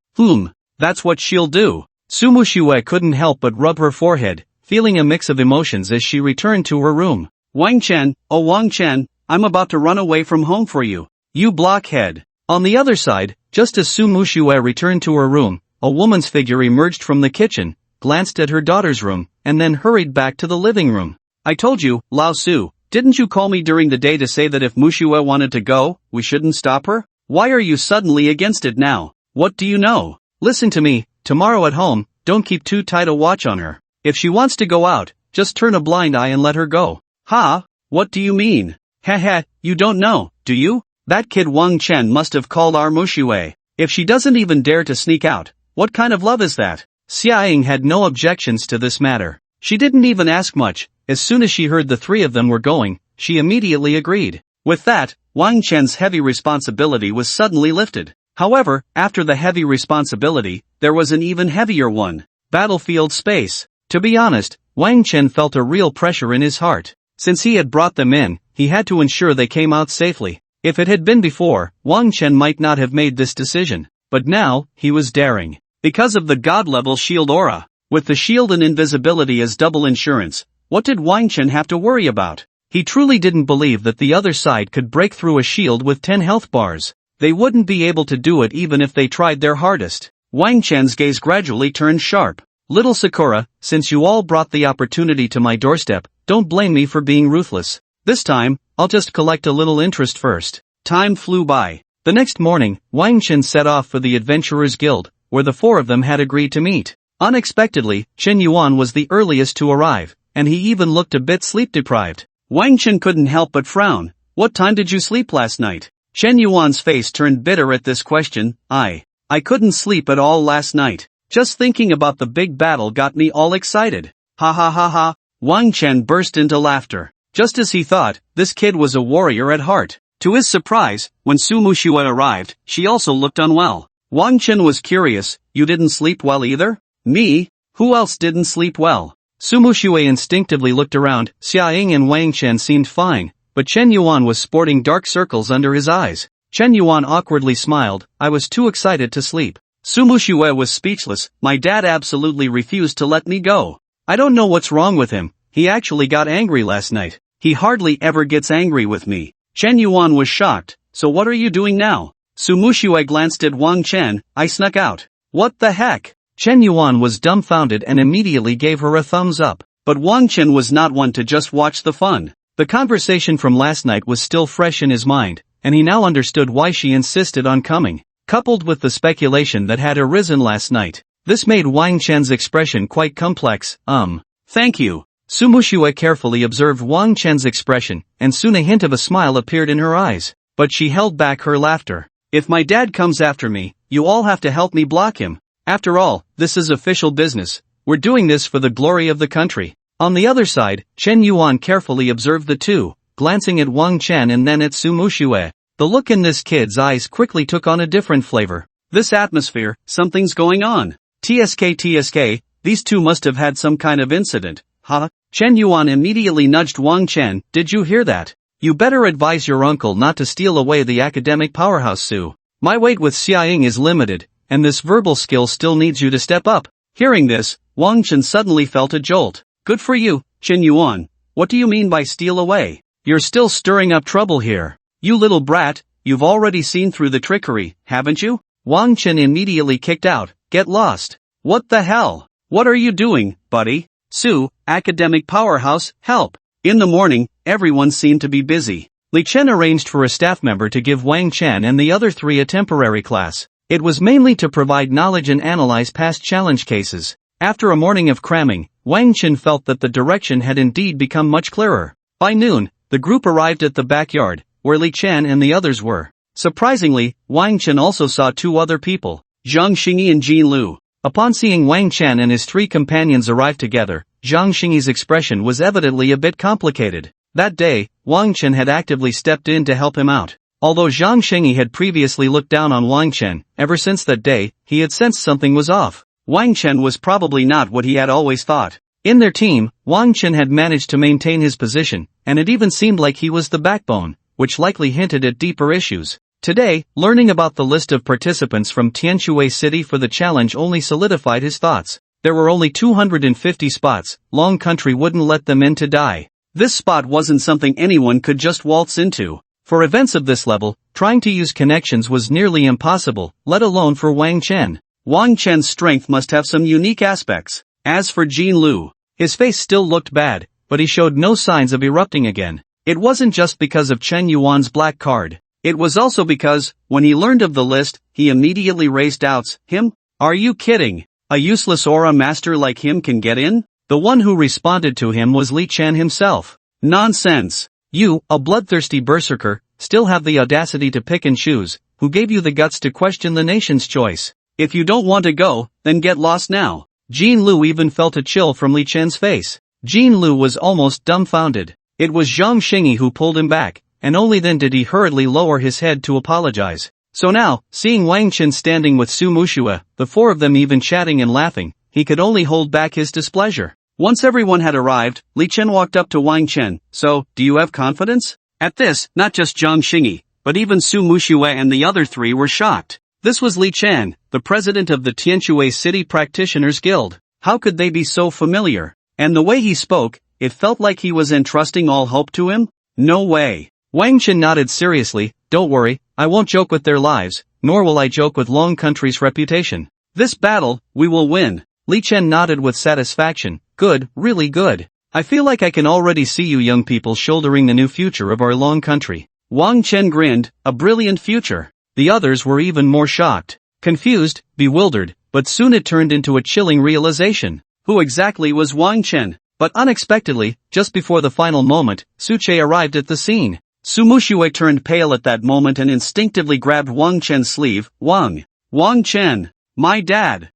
That's what she'll do. Sumushua couldn't help but rub her forehead, feeling a mix of emotions as she returned to her room. Wang Chen, oh Wang Chen, I'm about to run away from home for you. You blockhead. On the other side, just as Sumushua returned to her room, a woman's figure emerged from the kitchen, glanced at her daughter's room, and then hurried back to the living room. I told you, Lao Su, didn't you call me during the day to say that if Mushua wanted to go, we shouldn't stop her? Why are you suddenly against it now? What do you know? Listen to me, tomorrow at home, don't keep too tight a watch on her. If she wants to go out, just turn a blind eye and let her go. Ha? What do you mean? Heh, you don't know, do you? That kid Wang Chen must have called our Mushue. If she doesn't even dare to sneak out, what kind of love is that? Xiaoying had no objections to this matter. She didn't even ask much. As soon as she heard the three of them were going, she immediately agreed. With that, Wang Chen's heavy responsibility was suddenly lifted. However, after the heavy responsibility, there was an even heavier one. Battlefield space. To be honest, Wang Chen felt a real pressure in his heart. Since he had brought them in, he had to ensure they came out safely. If it had been before, Wang Chen might not have made this decision. But now, he was daring. Because of the god-level shield aura. With the shield and invisibility as double insurance, what did Wang Chen have to worry about? He truly didn't believe that the other side could break through a shield with 10 health bars. They wouldn't be able to do it even if they tried their hardest. Wang Chen's gaze gradually turned sharp. Little Sakura, since you all brought the opportunity to my doorstep, don't blame me for being ruthless. This time, I'll just collect a little interest first. Time flew by. The next morning, Wang Chen set off for the Adventurers Guild, where the four of them had agreed to meet. Unexpectedly, Chen Yuan was the earliest to arrive, and he even looked a bit sleep-deprived. Wang Chen couldn't help but frown. What time did you sleep last night? Chen Yuan's face turned bitter at this question. I couldn't sleep at all last night. Just thinking about the big battle got me all excited. Ha ha ha ha. Wang Chen burst into laughter. Just as he thought, this kid was a warrior at heart. To his surprise, when Sumushua arrived, she also looked unwell. Wang Chen was curious, you didn't sleep well either? Me? Who else didn't sleep well? Sumushua instinctively looked around. Xiaoying and Wang Chen seemed fine, but Chen Yuan was sporting dark circles under his eyes. Chen Yuan awkwardly smiled. I was too excited to sleep. Sumushua was speechless. My dad absolutely refused to let me go. I don't know what's wrong with him. He actually got angry last night. He hardly ever gets angry with me. Chen Yuan was shocked. So what are you doing now? Sumushua glanced at Wang Chen. I snuck out. What the heck? Chen Yuan was dumbfounded and immediately gave her a thumbs up. But Wang Chen was not one to just watch the fun. The conversation from last night was still fresh in his mind, and he now understood why she insisted on coming. Coupled with the speculation that had arisen last night, this made Wang Chen's expression quite complex. Thank you. Sumushua carefully observed Wang Chen's expression, and soon a hint of a smile appeared in her eyes. But she held back her laughter. If my dad comes after me, you all have to help me block him. After all, this is official business. We're doing this for the glory of the country. On the other side, Chen Yuan carefully observed the two, glancing at Wang Chen and then at Sumushua. The look in this kid's eyes quickly took on a different flavor. This atmosphere, something's going on. TSK, these two must have had some kind of incident, huh? Chen Yuan immediately nudged Wang Chen. Did you hear that? You better advise your uncle not to steal away the academic powerhouse Su. My weight with Xiaoying is limited, and this verbal skill still needs you to step up. Hearing this, Wang Chen suddenly felt a jolt. Good for you, Chen Yuan. What do you mean by steal away? You're still stirring up trouble here. You little brat, you've already seen through the trickery, haven't you? Wang Chen immediately kicked out. Get lost. What the hell? What are you doing, buddy? Su, academic powerhouse, help. In the morning, everyone seemed to be busy. Li Chen arranged for a staff member to give Wang Chen and the other three a temporary class. It was mainly to provide knowledge and analyze past challenge cases. After a morning of cramming, Wang Chen felt that the direction had indeed become much clearer. By noon, the group arrived at the backyard, where Li Chen and the others were. Surprisingly, Wang Chen also saw two other people, Zhang Xingyi and Jin Lu. Upon seeing Wang Chen and his three companions arrive together, Zhang Xingyi's expression was evidently a bit complicated. That day, Wang Chen had actively stepped in to help him out. Although Zhang Xingyi had previously looked down on Wang Chen, ever since that day, he had sensed something was off. Wang Chen was probably not what he had always thought. In their team, Wang Chen had managed to maintain his position, and it even seemed like he was the backbone, which likely hinted at deeper issues. Today, learning about the list of participants from Tianshui City for the challenge only solidified his thoughts. There were only 250 spots, Long Country wouldn't let them in to die. This spot wasn't something anyone could just waltz into. For events of this level, trying to use connections was nearly impossible, let alone for Wang Chen. Wang Chen's strength must have some unique aspects. As for Jin Lu, his face still looked bad, but he showed no signs of erupting again. It wasn't just because of Chen Yuan's black card. It was also because, when he learned of the list, he immediately raised doubts. Him? Are you kidding? A useless aura master like him can get in? The one who responded to him was Li Chen himself. Nonsense. You, a bloodthirsty berserker, still have the audacity to pick and choose. Who gave you the guts to question the nation's choice? If you don't want to go, then get lost now. Jin Lu even felt a chill from Li Chen's face. Jin Lu was almost dumbfounded. It was Zhang Xingyi who pulled him back, and only then did he hurriedly lower his head to apologize. So now, seeing Wang Chen standing with Su Mushue, the four of them even chatting and laughing, he could only hold back his displeasure. Once everyone had arrived, Li Chen walked up to Wang Chen. So, do you have confidence? At this, not just Zhang Xingyi, but even Su Mushue and the other three were shocked. This was Li Chen, the president of the Tianshui City Practitioners Guild. How could they be so familiar? And the way he spoke, it felt like he was entrusting all hope to him? No way. Wang Chen nodded seriously. Don't worry, I won't joke with their lives, nor will I joke with Long Country's reputation. This battle, we will win. Li Chen nodded with satisfaction. Good, really good. I feel like I can already see you young people shouldering the new future of our Long Country. Wang Chen grinned. A brilliant future. The others were even more shocked, confused, bewildered, but soon it turned into a chilling realization. Who exactly was Wang Chen? But unexpectedly, just before the final moment, Su Che arrived at the scene. Su Mushue turned pale at that moment and instinctively grabbed Wang Chen's sleeve. Wang Chen, my dad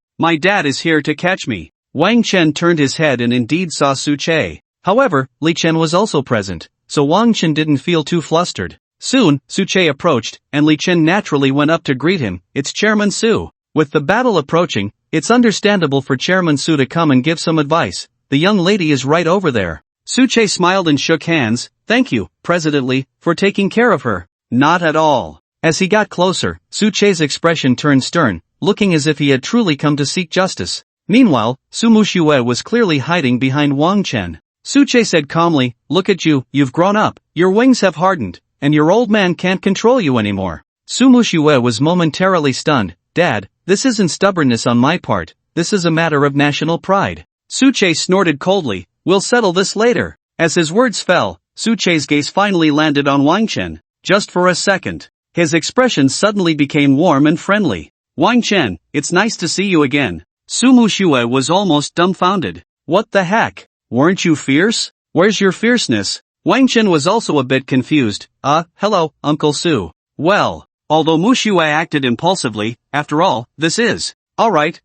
is here to catch me. Wang Chen turned his head and indeed saw Su Che. However, Li Chen was also present, so Wang Chen didn't feel too flustered. Soon, Su Che approached, and Li Chen naturally went up to greet him. It's Chairman Su. With the battle approaching, it's understandable for Chairman Su to come and give some advice. The young lady is right over there. Su Che smiled and shook hands. Thank you, President Li, for taking care of her. Not at all. As he got closer, Su Che's expression turned stern, looking as if he had truly come to seek justice. Meanwhile, Su Mushue was clearly hiding behind Wang Chen. Su Che said calmly, look at you, you've grown up, your wings have hardened, and your old man can't control you anymore. Su Mushue was momentarily stunned. Dad, this isn't stubbornness on my part, this is a matter of national pride. Su Che snorted coldly, we'll settle this later. As his words fell, Su Che's gaze finally landed on Wang Chen. Just for a second, his expression suddenly became warm and friendly. Wang Chen, it's nice to see you again. Su Mushue was almost dumbfounded. What the heck? Weren't you fierce? Where's your fierceness? Wang Chen was also a bit confused. Hello, Uncle Su. Well, although Mushue acted impulsively, after all, this is. Alright.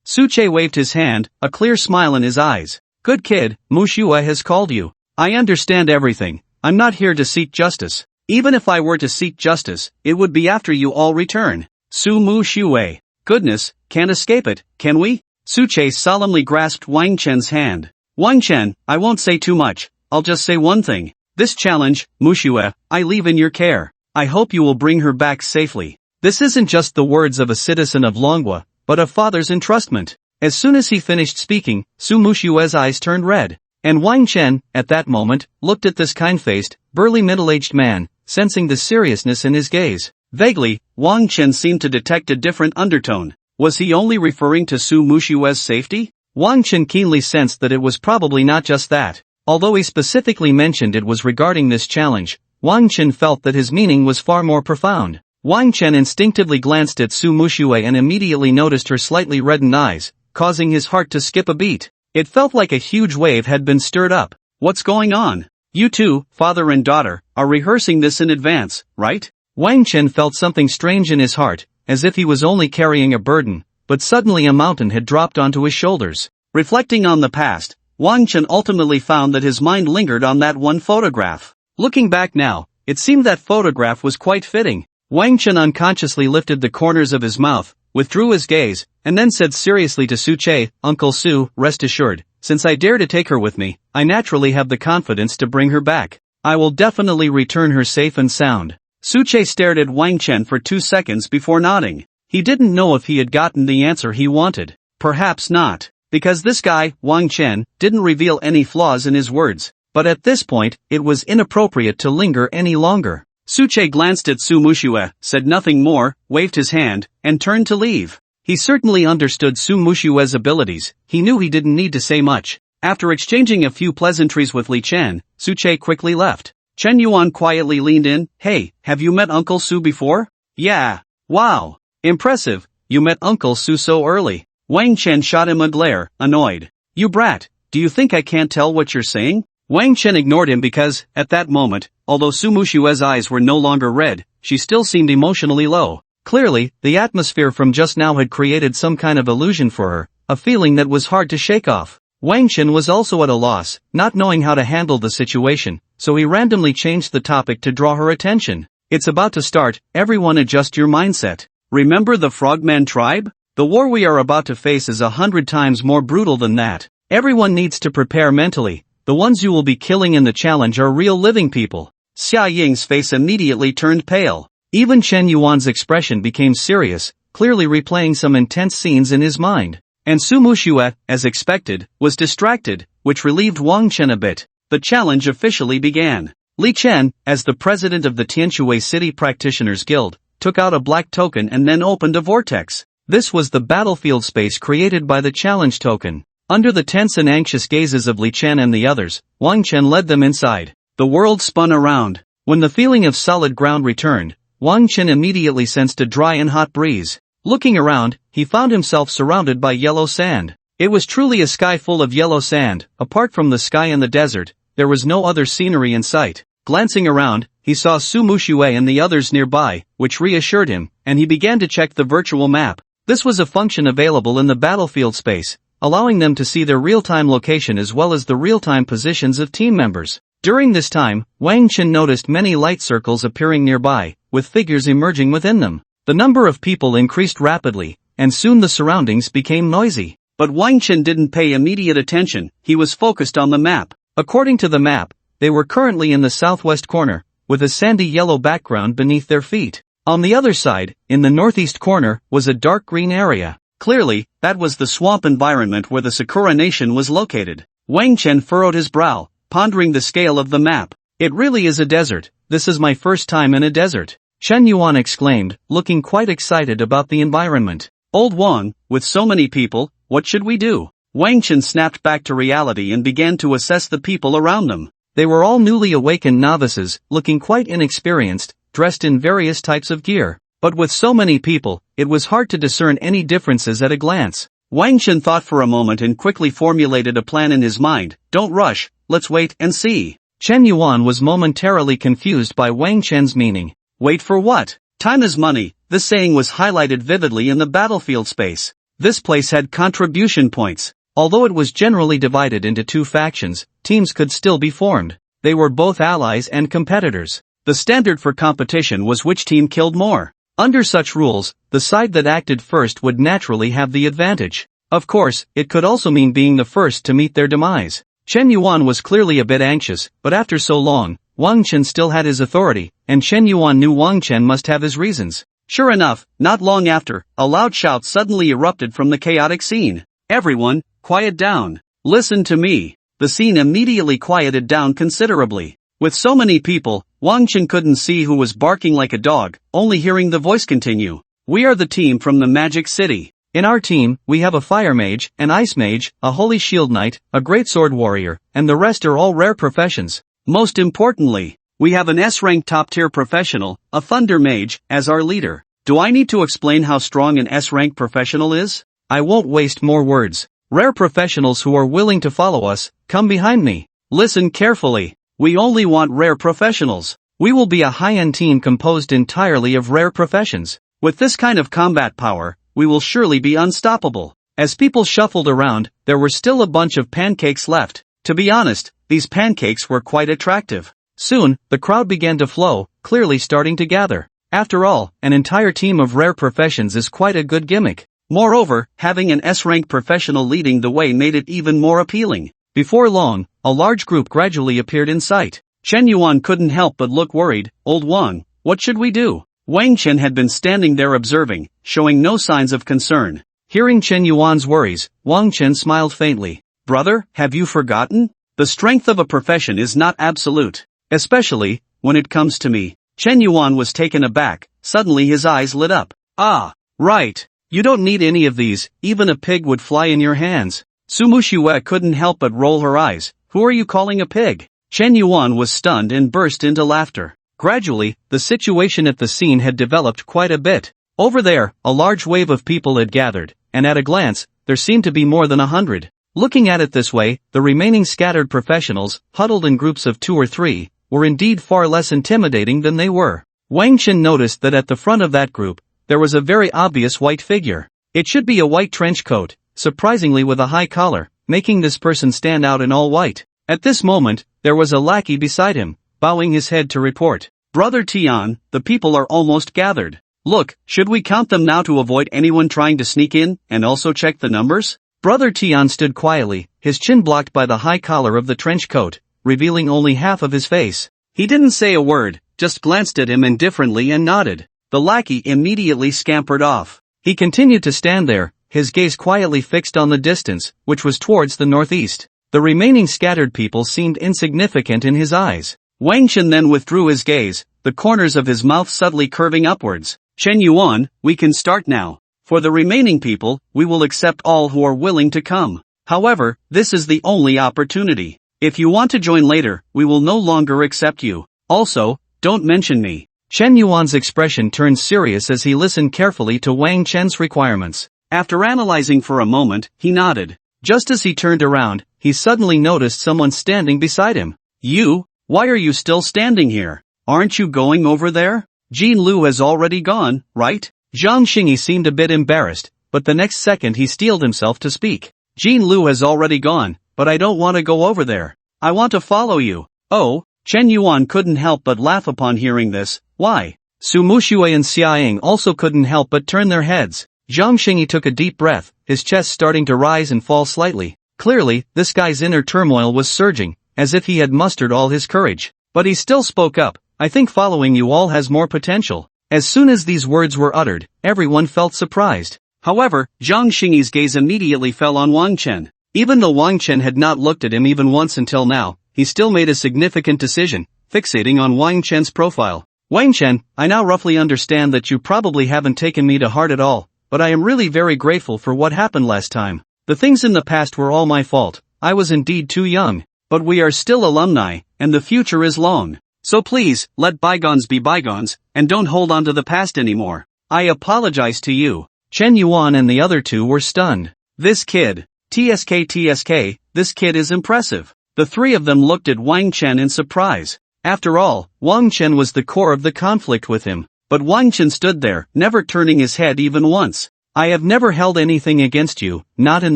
Su Che waved his hand, a clear smile in his eyes. Good kid, Mushue has called you. I understand everything. I'm not here to seek justice. Even if I were to seek justice, it would be after you all return. Su Mushue. Goodness, can't escape it, can we? Suche solemnly grasped Wang Chen's hand. Wang Chen, I won't say too much, I'll just say one thing. This challenge, Mushue, I leave in your care. I hope you will bring her back safely. This isn't just the words of a citizen of Longwa, but a father's entrustment. As soon as he finished speaking, Su Mushue's eyes turned red. And Wang Chen, at that moment, looked at this kind-faced, burly middle-aged man, sensing the seriousness in his gaze. Vaguely, Wang Chen seemed to detect a different undertone. Was he only referring to Su Mushue's safety? Wang Chen keenly sensed that it was probably not just that. Although he specifically mentioned it was regarding this challenge, Wang Chen felt that his meaning was far more profound. Wang Chen instinctively glanced at Su Mushue and immediately noticed her slightly reddened eyes, causing his heart to skip a beat. It felt like a huge wave had been stirred up. What's going on? You two, father and daughter, are rehearsing this in advance, right? Wang Chen felt something strange in his heart, as if he was only carrying a burden, but suddenly a mountain had dropped onto his shoulders. Reflecting on the past, Wang Chen ultimately found that his mind lingered on that one photograph. Looking back now, it seemed that photograph was quite fitting. Wang Chen unconsciously lifted the corners of his mouth, withdrew his gaze, and then said seriously to Suche, Uncle Su, rest assured, since I dare to take her with me, I naturally have the confidence to bring her back. I will definitely return her safe and sound. Suche stared at Wang Chen for 2 seconds before nodding. He didn't know if he had gotten the answer he wanted. Perhaps not, because this guy, Wang Chen, didn't reveal any flaws in his words. But at this point, it was inappropriate to linger any longer. Suche glanced at Su Mushue, said nothing more, waved his hand, and turned to leave. He certainly understood Su Mushue's abilities, he knew he didn't need to say much. After exchanging a few pleasantries with Li Chen, Suche quickly left. Chen Yuan quietly leaned in, hey, have you met Uncle Su before? Yeah. Wow. Impressive, you met Uncle Su so early. Wang Chen shot him a glare, annoyed. You brat, do you think I can't tell what you're saying? Wang Chen ignored him because, at that moment, although Su Mushue's eyes were no longer red, she still seemed emotionally low. Clearly, the atmosphere from just now had created some kind of illusion for her, a feeling that was hard to shake off. Wang Chen was also at a loss, not knowing how to handle the situation, so he randomly changed the topic to draw her attention. It's about to start, everyone adjust your mindset. Remember the Frogman tribe? The war we are about to face is 100 times more brutal than that. Everyone needs to prepare mentally. The ones you will be killing in the challenge are real living people. Xia Ying's face immediately turned pale. Even Chen Yuan's expression became serious, clearly replaying some intense scenes in his mind. And Su Mushue, as expected, was distracted, which relieved Wang Chen a bit. The challenge officially began. Li Chen, as the president of the Tianshui City Practitioners Guild, took out a black token and then opened a vortex. This was the battlefield space created by the challenge token. Under the tense and anxious gazes of Li Chen and the others, Wang Chen led them inside. The world spun around. When the feeling of solid ground returned, Wang Chen immediately sensed a dry and hot breeze. Looking around, he found himself surrounded by yellow sand. It was truly a sky full of yellow sand. Apart from the sky and the desert, there was no other scenery in sight. Glancing around, he saw Su Mushue and the others nearby, which reassured him, and he began to check the virtual map. This was a function available in the battlefield space, allowing them to see their real-time location as well as the real-time positions of team members. During this time, Wang Chen noticed many light circles appearing nearby, with figures emerging within them. The number of people increased rapidly, and soon the surroundings became noisy. But Wang Chen didn't pay immediate attention, he was focused on the map. According to the map, they were currently in the southwest corner, with a sandy yellow background beneath their feet. On the other side, in the northeast corner, was a dark green area. Clearly, that was the swamp environment where the Sakura Nation was located. Wang Chen furrowed his brow, pondering the scale of the map. It really is a desert. This is my first time in a desert. Chen Yuan exclaimed, looking quite excited about the environment. Old Wang, with so many people, what should we do? Wang Chen snapped back to reality and began to assess the people around them. They were all newly awakened novices, looking quite inexperienced, dressed in various types of gear. But with so many people, it was hard to discern any differences at a glance. Wang Chen thought for a moment and quickly formulated a plan in his mind. Don't rush, let's wait and see. Chen Yuan was momentarily confused by Wang Chen's meaning. Wait for what? Time is money. This saying was highlighted vividly in the battlefield space. This place had contribution points. Although it was generally divided into two factions, teams could still be formed. They were both allies and competitors. The standard for competition was which team killed more. Under such rules, the side that acted first would naturally have the advantage. Of course, it could also mean being the first to meet their demise. Chen Yuan was clearly a bit anxious, but after so long, Wang Chen still had his authority, and Chen Yuan knew Wang Chen must have his reasons. Sure enough, not long after, a loud shout suddenly erupted from the chaotic scene. Everyone, quiet down. Listen to me. The scene immediately quieted down considerably. With so many people, Wang Chen couldn't see who was barking like a dog, only hearing the voice continue. We are the team from the Magic City. In our team, we have a fire mage, an ice mage, a holy shield knight, a great sword warrior, and the rest are all rare professions. Most importantly, we have an S-rank top-tier professional, a thunder mage, as our leader. Do I need to explain how strong an S-rank professional is? I won't waste more words. Rare professionals who are willing to follow us, come behind me. Listen carefully. We only want rare professionals. We will be a high-end team composed entirely of rare professions. With this kind of combat power, we will surely be unstoppable. As people shuffled around, there were still a bunch of pancakes left. To be honest, these pancakes were quite attractive. Soon, the crowd began to flow, clearly starting to gather. After all, an entire team of rare professions is quite a good gimmick. Moreover, having an S-rank professional leading the way made it even more appealing. Before long, a large group gradually appeared in sight. Chen Yuan couldn't help but look worried. Old Wang, what should we do? Wang Chen had been standing there observing, showing no signs of concern. Hearing Chen Yuan's worries, Wang Chen smiled faintly. Brother, have you forgotten? The strength of a profession is not absolute. Especially, when it comes to me. Chen Yuan was taken aback. Suddenly his eyes lit up. Ah, right. You don't need any of these, even a pig would fly in your hands. Sumu couldn't help but roll her eyes. Who are you calling a pig? Chen Yuan was stunned and burst into laughter. Gradually, the situation at the scene had developed quite a bit. Over there, a large wave of people had gathered, and at a glance, there seemed to be more than 100. Looking at it this way, the remaining scattered professionals, huddled in groups of 2 or 3, were indeed far less intimidating than they were. Wang Chen noticed that at the front of that group, there was a very obvious white figure. It should be a white trench coat, surprisingly with a high collar, making this person stand out in all white. At this moment, there was a lackey beside him, bowing his head to report. Brother Tian, the people are almost gathered. Look, should we count them now to avoid anyone trying to sneak in, and also check the numbers? Brother Tian stood quietly, his chin blocked by the high collar of the trench coat, revealing only half of his face. He didn't say a word, just glanced at him indifferently and nodded. The lackey immediately scampered off. He continued to stand there, his gaze quietly fixed on the distance, which was towards the northeast. The remaining scattered people seemed insignificant in his eyes. Wang Chen then withdrew his gaze, the corners of his mouth subtly curving upwards. Chen Yuan, we can start now. For the remaining people, we will accept all who are willing to come. However, this is the only opportunity. If you want to join later, we will no longer accept you. Also, don't mention me. Chen Yuan's expression turned serious as he listened carefully to Wang Chen's requirements. After analyzing for a moment, he nodded. Just as he turned around, he suddenly noticed someone standing beside him. You? Why are you still standing here? Aren't you going over there? Jin Lu has already gone, right? Zhang Xingyi seemed a bit embarrassed, but the next second he steeled himself to speak. Jin Lu has already gone, but I don't want to go over there. I want to follow you. Oh, Chen Yuan couldn't help but laugh upon hearing this. Why? Su Mushui and Xia Ying also couldn't help but turn their heads. Zhang Xingyi took a deep breath, his chest starting to rise and fall slightly. Clearly, this guy's inner turmoil was surging, as if he had mustered all his courage. But he still spoke up. I think following you all has more potential. As soon as these words were uttered, everyone felt surprised. However, Zhang Xingyi's gaze immediately fell on Wang Chen. Even though Wang Chen had not looked at him even once until now, he still made a significant decision, fixating on Wang Chen's profile. Wang Chen, I now roughly understand that you probably haven't taken me to heart at all, but I am really very grateful for what happened last time. The things in the past were all my fault. I was indeed too young. But we are still alumni, and the future is long. So please, let bygones be bygones, and don't hold on to the past anymore. I apologize to you. Chen Yuan and the other two were stunned. This kid. TSK, this kid is impressive. The three of them looked at Wang Chen in surprise. After all, Wang Chen was the core of the conflict with him. But Wang Chen stood there, never turning his head even once. I have never held anything against you, not in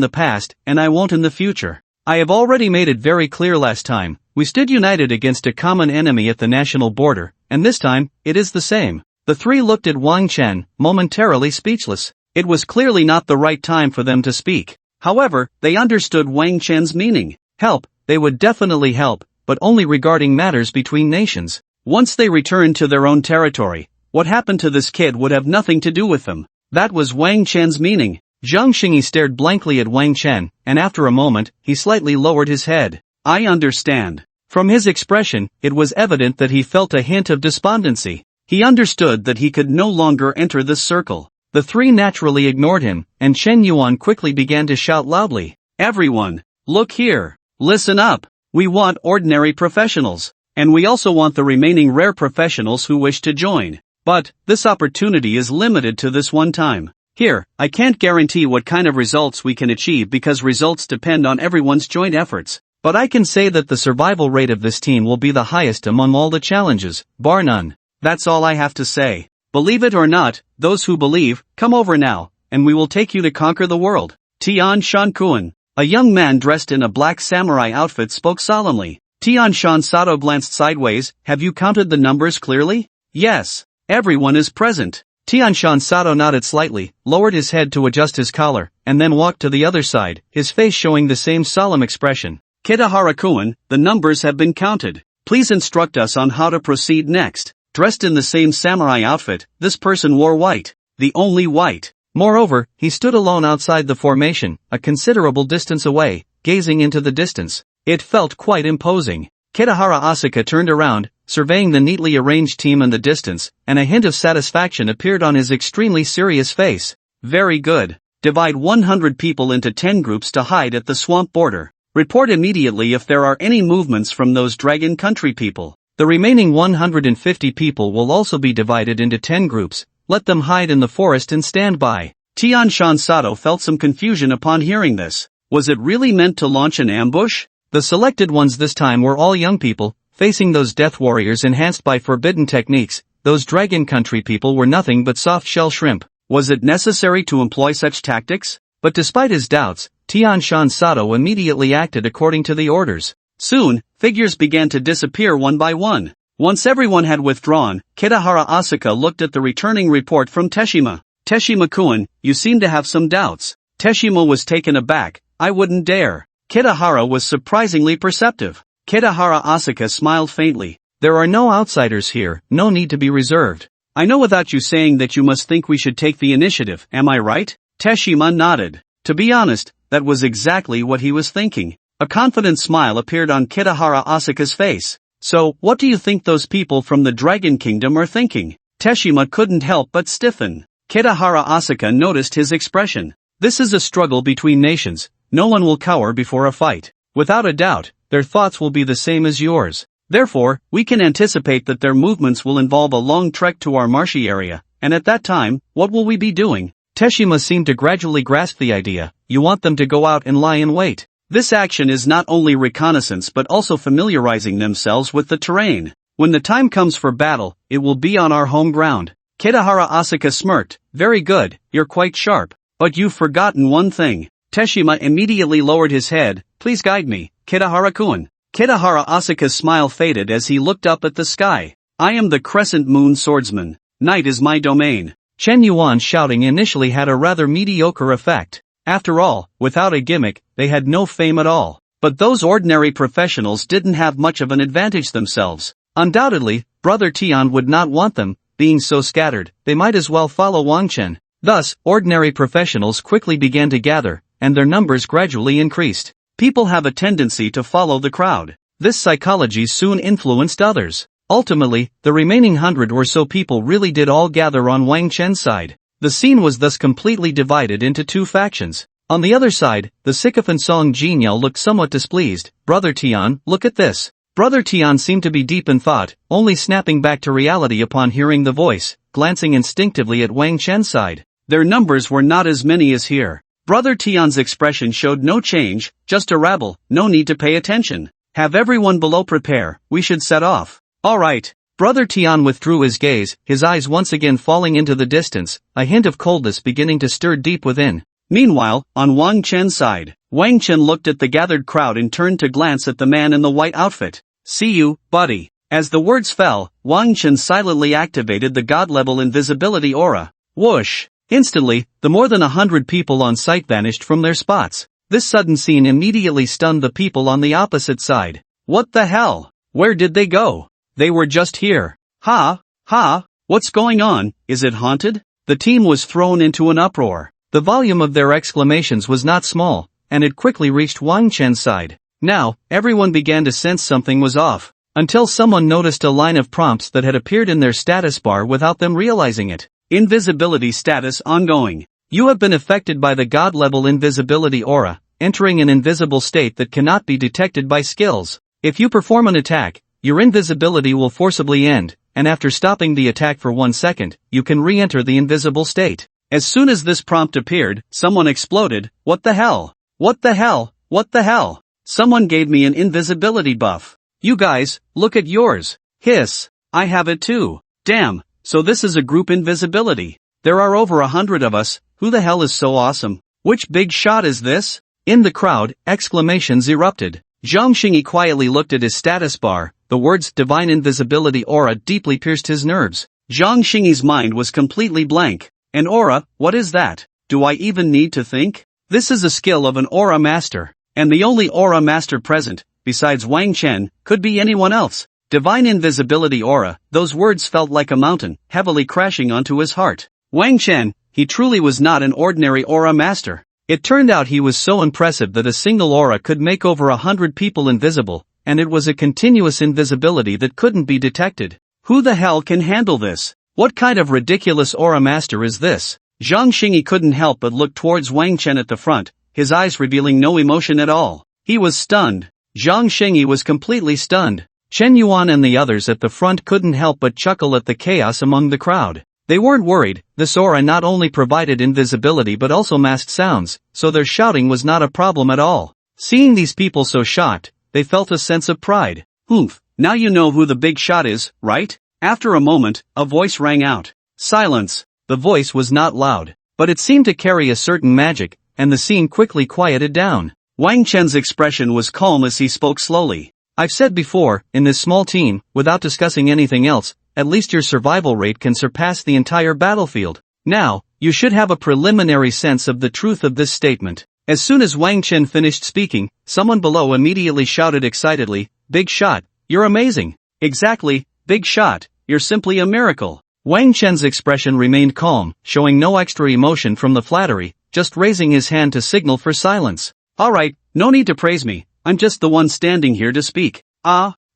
the past, and I won't in the future. I have already made it very clear last time. We stood united against a common enemy at the national border, and this time, it is the same. The three looked at Wang Chen, momentarily speechless. It was clearly not the right time for them to speak. However, they understood Wang Chen's meaning. Help, they would definitely help, but only regarding matters between nations. Once they returned to their own territory, what happened to this kid would have nothing to do with them. That was Wang Chen's meaning. Zhang Xingyi stared blankly at Wang Chen, and after a moment, he slightly lowered his head. I understand. From his expression, it was evident that he felt a hint of despondency. He understood that he could no longer enter this circle. The three naturally ignored him, and Chen Yuan quickly began to shout loudly. Everyone, look here. Listen up. We want ordinary professionals. And we also want the remaining rare professionals who wish to join. But, this opportunity is limited to this one time. Here, I can't guarantee what kind of results we can achieve because results depend on everyone's joint efforts. But I can say that the survival rate of this team will be the highest among all the challenges, bar none. That's all I have to say. Believe it or not, those who believe, come over now, and we will take you to conquer the world. Tian Shankuan. A young man dressed in a black samurai outfit spoke solemnly. Tian Shan Sato glanced sideways. Have you counted the numbers clearly? Yes. Everyone is present. Tian Shan Sato nodded slightly, lowered his head to adjust his collar, and then walked to the other side, his face showing the same solemn expression. Kitahara-kun, the numbers have been counted. Please instruct us on how to proceed next. Dressed in the same samurai outfit, this person wore white. The only white. Moreover, he stood alone outside the formation, a considerable distance away, gazing into the distance. It felt quite imposing. Kitahara Asuka turned around, surveying the neatly arranged team in the distance, and a hint of satisfaction appeared on his extremely serious face. Very good. Divide 100 people into 10 groups to hide at the swamp border. Report immediately if there are any movements from those Dragon Country people. The remaining 150 people will also be divided into 10 groups. Let them hide in the forest and stand by. Tian Shan Sato felt some confusion upon hearing this. Was it really meant to launch an ambush? The selected ones this time were all young people, facing those death warriors enhanced by forbidden techniques. Those Dragon Country people were nothing but soft-shell shrimp. Was it necessary to employ such tactics? But despite his doubts, Tian Shan Sato immediately acted according to the orders. Soon, figures began to disappear one by one. Once everyone had withdrawn, Kitahara Asuka looked at the returning report from Teshima. Teshima-kun, you seem to have some doubts. Teshima was taken aback. I wouldn't dare. Kitahara was surprisingly perceptive. Kitahara Asuka smiled faintly. There are no outsiders here, no need to be reserved. I know without you saying that you must think we should take the initiative, am I right? Teshima nodded. To be honest, that was exactly what he was thinking. A confident smile appeared on Kitahara Asuka's face. So, what do you think those people from the Dragon Kingdom are thinking? Teshima couldn't help but stiffen. Kitahara Asuka noticed his expression. This is a struggle between nations. No one will cower before a fight. Without a doubt, their thoughts will be the same as yours. Therefore, we can anticipate that their movements will involve a long trek to our marshy area, and at that time, what will we be doing? Teshima seemed to gradually grasp the idea. You want them to go out and lie in wait. This action is not only reconnaissance but also familiarizing themselves with the terrain. When the time comes for battle, it will be on our home ground. Kitahara Asuka smirked. Very good, you're quite sharp. But you've forgotten one thing. Teshima immediately lowered his head. Please guide me, Kitahara-kun. Kitahara Asuka's smile faded as he looked up at the sky. I am the Crescent Moon Swordsman. Night is my domain. Chen Yuan's shouting initially had a rather mediocre effect. After all, without a gimmick, they had no fame at all. But those ordinary professionals didn't have much of an advantage themselves. Undoubtedly, Brother Tian would not want them, being so scattered. They might as well follow Wang Chen. Thus, ordinary professionals quickly began to gather, and their numbers gradually increased. People have a tendency to follow the crowd. This psychology soon influenced others. Ultimately, the remaining 100 or so people really did all gather on Wang Chen's side. The scene was thus completely divided into two factions. On the other side, the sycophant Song Jinyao looked somewhat displeased. Brother Tian, look at this. Brother Tian seemed to be deep in thought, only snapping back to reality upon hearing the voice, glancing instinctively at Wang Chen's side. Their numbers were not as many as here. Brother Tian's expression showed no change, just a rabble, no need to pay attention. Have everyone below prepare, we should set off. Alright. Brother Tian withdrew his gaze, his eyes once again falling into the distance, a hint of coldness beginning to stir deep within. Meanwhile, on Wang Chen's side, Wang Chen looked at the gathered crowd and turned to glance at the man in the white outfit. See you, buddy. As the words fell, Wang Chen silently activated the god-level invisibility aura. Whoosh! Instantly, the more than 100 people on site vanished from their spots. This sudden scene immediately stunned the people on the opposite side. What the hell? Where did they go? They were just here. Ha! Ha! What's going on? Is it haunted? The team was thrown into an uproar. The volume of their exclamations was not small, and it quickly reached Wang Chen's side. Now, everyone began to sense something was off, until someone noticed a line of prompts that had appeared in their status bar without them realizing it. Invisibility status ongoing. You have been affected by the god-level invisibility aura, entering an invisible state that cannot be detected by skills. If you perform an attack, your invisibility will forcibly end, and after stopping the attack for 1 second, you can re-enter the invisible state. As soon as this prompt appeared, someone exploded. What the hell? What the hell? What the hell? Someone gave me an invisibility buff. You guys, look at yours. Hiss. I have it too. Damn, so this is a group invisibility. There are over 100 of us. Who the hell is so awesome? Which big shot is this? In the crowd, exclamations erupted. Zhang Xingyi quietly looked at his status bar. The words divine invisibility aura deeply pierced his nerves. Zhang Xingyi's mind was completely blank. An aura, what is that? Do I even need to think? This is a skill of an aura master, and the only aura master present, besides Wang Chen, could be anyone else. Divine invisibility aura, those words felt like a mountain, heavily crashing onto his heart. Wang Chen, he truly was not an ordinary aura master. It turned out he was so impressive that a single aura could make over 100 people invisible, and it was a continuous invisibility that couldn't be detected. Who the hell can handle this? What kind of ridiculous aura master is this? Zhang Xingyi couldn't help but look towards Wang Chen at the front, his eyes revealing no emotion at all. He was stunned. Zhang Xingyi was completely stunned. Chen Yuan and the others at the front couldn't help but chuckle at the chaos among the crowd. They weren't worried. This aura not only provided invisibility but also masked sounds, so their shouting was not a problem at all. Seeing these people so shocked, they felt a sense of pride. Oomph, now you know who the big shot is, right? After a moment, a voice rang out. Silence. The voice was not loud, but it seemed to carry a certain magic, and the scene quickly quieted down. Wang Chen's expression was calm as he spoke slowly. I've said before, in this small team, without discussing anything else, at least your survival rate can surpass the entire battlefield. Now, you should have a preliminary sense of the truth of this statement. As soon as Wang Chen finished speaking, someone below immediately shouted excitedly, Big shot, you're amazing. Exactly, big shot, you're simply a miracle. Wang Chen's expression remained calm, showing no extra emotion from the flattery, just raising his hand to signal for silence. Alright, no need to praise me, I'm just the one standing here to speak.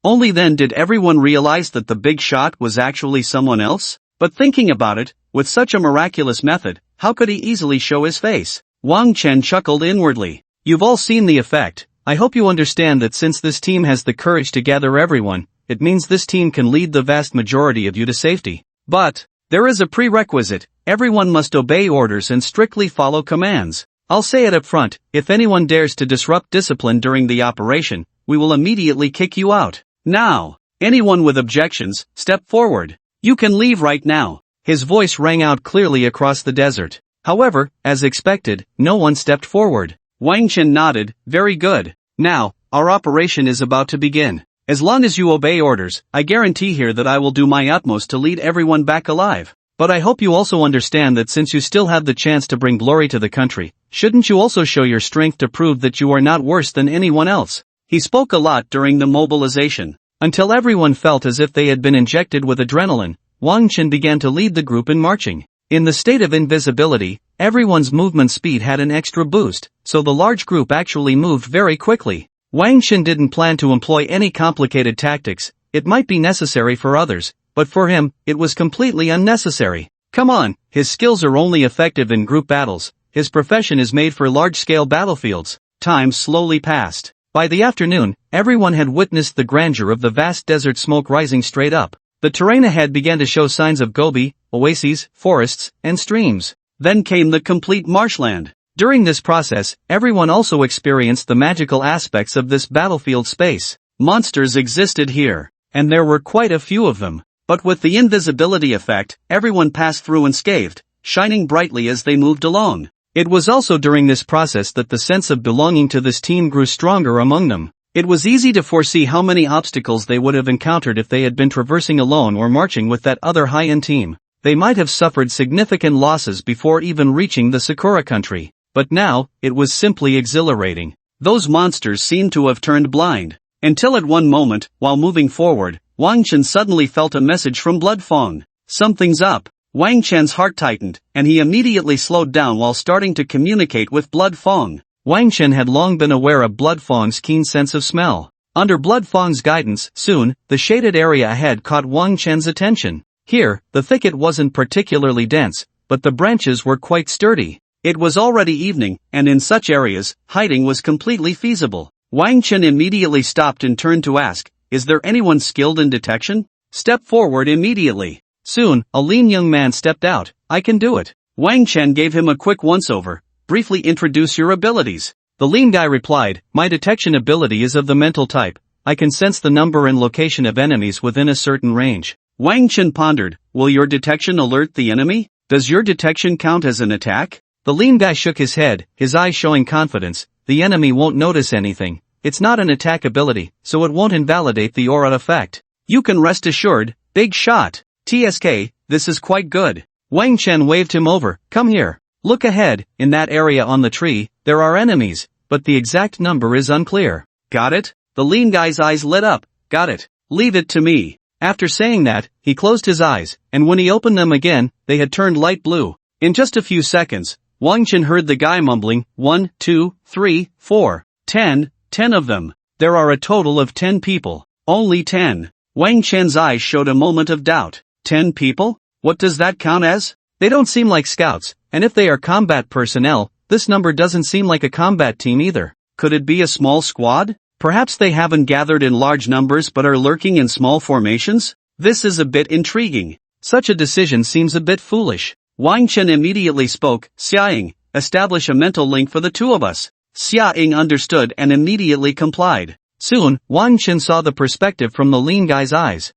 Only then did everyone realize that the big shot was actually someone else? But thinking about it, with such a miraculous method, how could he easily show his face? Wang Chen chuckled inwardly. You've all seen the effect. I hope you understand that since this team has the courage to gather everyone, it means this team can lead the vast majority of you to safety. But there is a prerequisite. Everyone must obey orders and strictly follow commands. I'll say it up front, if anyone dares to disrupt discipline during the operation, we will immediately kick you out. Now, anyone with objections, step forward. You can leave right now. His voice rang out clearly across the desert. However, as expected, no one stepped forward. Wang Chen nodded, very good. Now, our operation is about to begin. As long as you obey orders, I guarantee here that I will do my utmost to lead everyone back alive. But I hope you also understand that since you still have the chance to bring glory to the country, shouldn't you also show your strength to prove that you are not worse than anyone else? He spoke a lot during the mobilization. Until everyone felt as if they had been injected with adrenaline, Wang Chen began to lead the group in marching. In the state of invisibility, everyone's movement speed had an extra boost, so the large group actually moved very quickly. Wang Chen didn't plan to employ any complicated tactics. It might be necessary for others, but for him, it was completely unnecessary. Come on, his skills are only effective in group battles. His profession is made for large-scale battlefields. Time slowly passed. By the afternoon, everyone had witnessed the grandeur of the vast desert smoke rising straight up. The terrain ahead began to show signs of gobi, oases, forests, and streams. Then came the complete marshland. During this process, everyone also experienced the magical aspects of this battlefield space. Monsters existed here, and there were quite a few of them. But with the invisibility effect, everyone passed through unscathed, shining brightly as they moved along. It was also during this process that the sense of belonging to this team grew stronger among them. It was easy to foresee how many obstacles they would have encountered if they had been traversing alone or marching with that other high-end team. They might have suffered significant losses before even reaching the Sakura country. But now, it was simply exhilarating. Those monsters seemed to have turned blind. Until at one moment, while moving forward, Wang Chen suddenly felt a message from Blood Fong. Something's up. Wang Chen's heart tightened, and he immediately slowed down while starting to communicate with Blood Fong. Wang Chen had long been aware of Blood Fong's keen sense of smell. Under Blood Fong's guidance, soon, the shaded area ahead caught Wang Chen's attention. Here, the thicket wasn't particularly dense, but the branches were quite sturdy. It was already evening, and in such areas, hiding was completely feasible. Wang Chen immediately stopped and turned to ask, "Is there anyone skilled in detection? Step forward immediately." Soon, a lean young man stepped out. "I can do it." Wang Chen gave him a quick once-over. "Briefly introduce your abilities." The lean guy replied, "My detection ability is of the mental type. I can sense the number and location of enemies within a certain range." Wang Chen pondered, "Will your detection alert the enemy? Does your detection count as an attack?" The lean guy shook his head, his eyes showing confidence. "The enemy won't notice anything. It's not an attack ability, so it won't invalidate the aura effect. You can rest assured." Big shot. "TSK, this is quite good." Wang Chen waved him over. "Come here. Look ahead, in that area on the tree, there are enemies, but the exact number is unclear." "Got it?" The lean guy's eyes lit up. "Got it. Leave it to me." After saying that, he closed his eyes, and when he opened them again, they had turned light blue. In just a few seconds, Wang Chen heard the guy mumbling, 1, 2, 3, 4, 10 of them. There are a total of 10 people. Only 10. Wang Chen's eyes showed a moment of doubt. 10 people? What does that count as? They don't seem like scouts, and if they are combat personnel, this number doesn't seem like a combat team either. Could it be a small squad? Perhaps they haven't gathered in large numbers but are lurking in small formations? This is a bit intriguing. Such a decision seems a bit foolish. Wang Chen immediately spoke, "Xiaoying, establish a mental link for the two of us." Xiaoying understood and immediately complied. Soon, Wang Chen saw the perspective from the lean guy's eyes.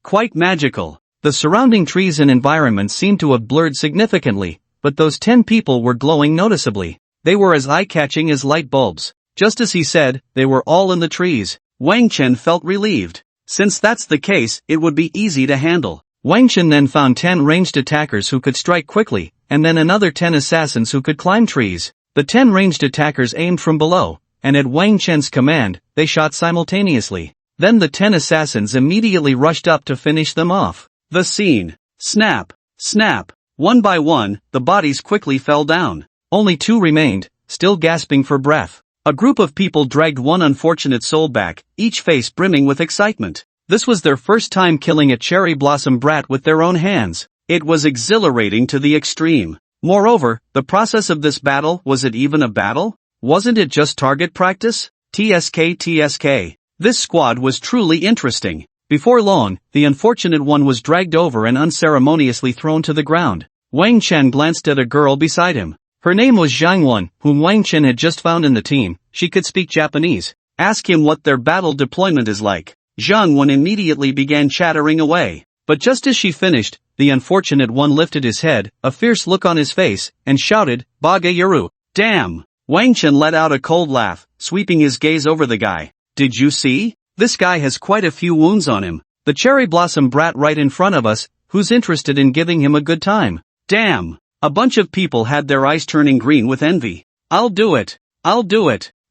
Quite magical. The surrounding trees and environment seemed to have blurred significantly, but those 10 people were glowing noticeably. They were as eye-catching as light bulbs. Just as he said, they were all in the trees. Wang Chen felt relieved. Since that's the case, it would be easy to handle. Wang Chen then found 10 ranged attackers who could strike quickly, and then another 10 assassins who could climb trees. The 10 ranged attackers aimed from below, and at Wang Chen's command, they shot simultaneously. Then the 10 assassins immediately rushed up to finish them off. The scene. Snap. Snap. One by one, the bodies quickly fell down. Only 2 remained, still gasping for breath. A group of people dragged one unfortunate soul back, each face brimming with excitement. This was their first time killing a cherry blossom brat with their own hands. It was exhilarating to the extreme. Moreover, the process of this battle, was it even a battle? Wasn't it just target practice? TSK. This squad was truly interesting. Before long, the unfortunate one was dragged over and unceremoniously thrown to the ground. Wang Chen glanced at a girl beside him. Her name was Zhang Wen, whom Wang Chen had just found in the team. She could speak Japanese. Ask him what their battle deployment is like. Zhang Wen immediately began chattering away. But just as she finished, the unfortunate one lifted his head, a fierce look on his face, and shouted, "Baga Yaru." Damn! Wang Chen let out a cold laugh, sweeping his gaze over the guy. Did you see? This guy has quite a few wounds on him. The cherry blossom brat right in front of us, who's interested in giving him a good time? Damn! A bunch of people had their eyes turning green with envy. I'll do it.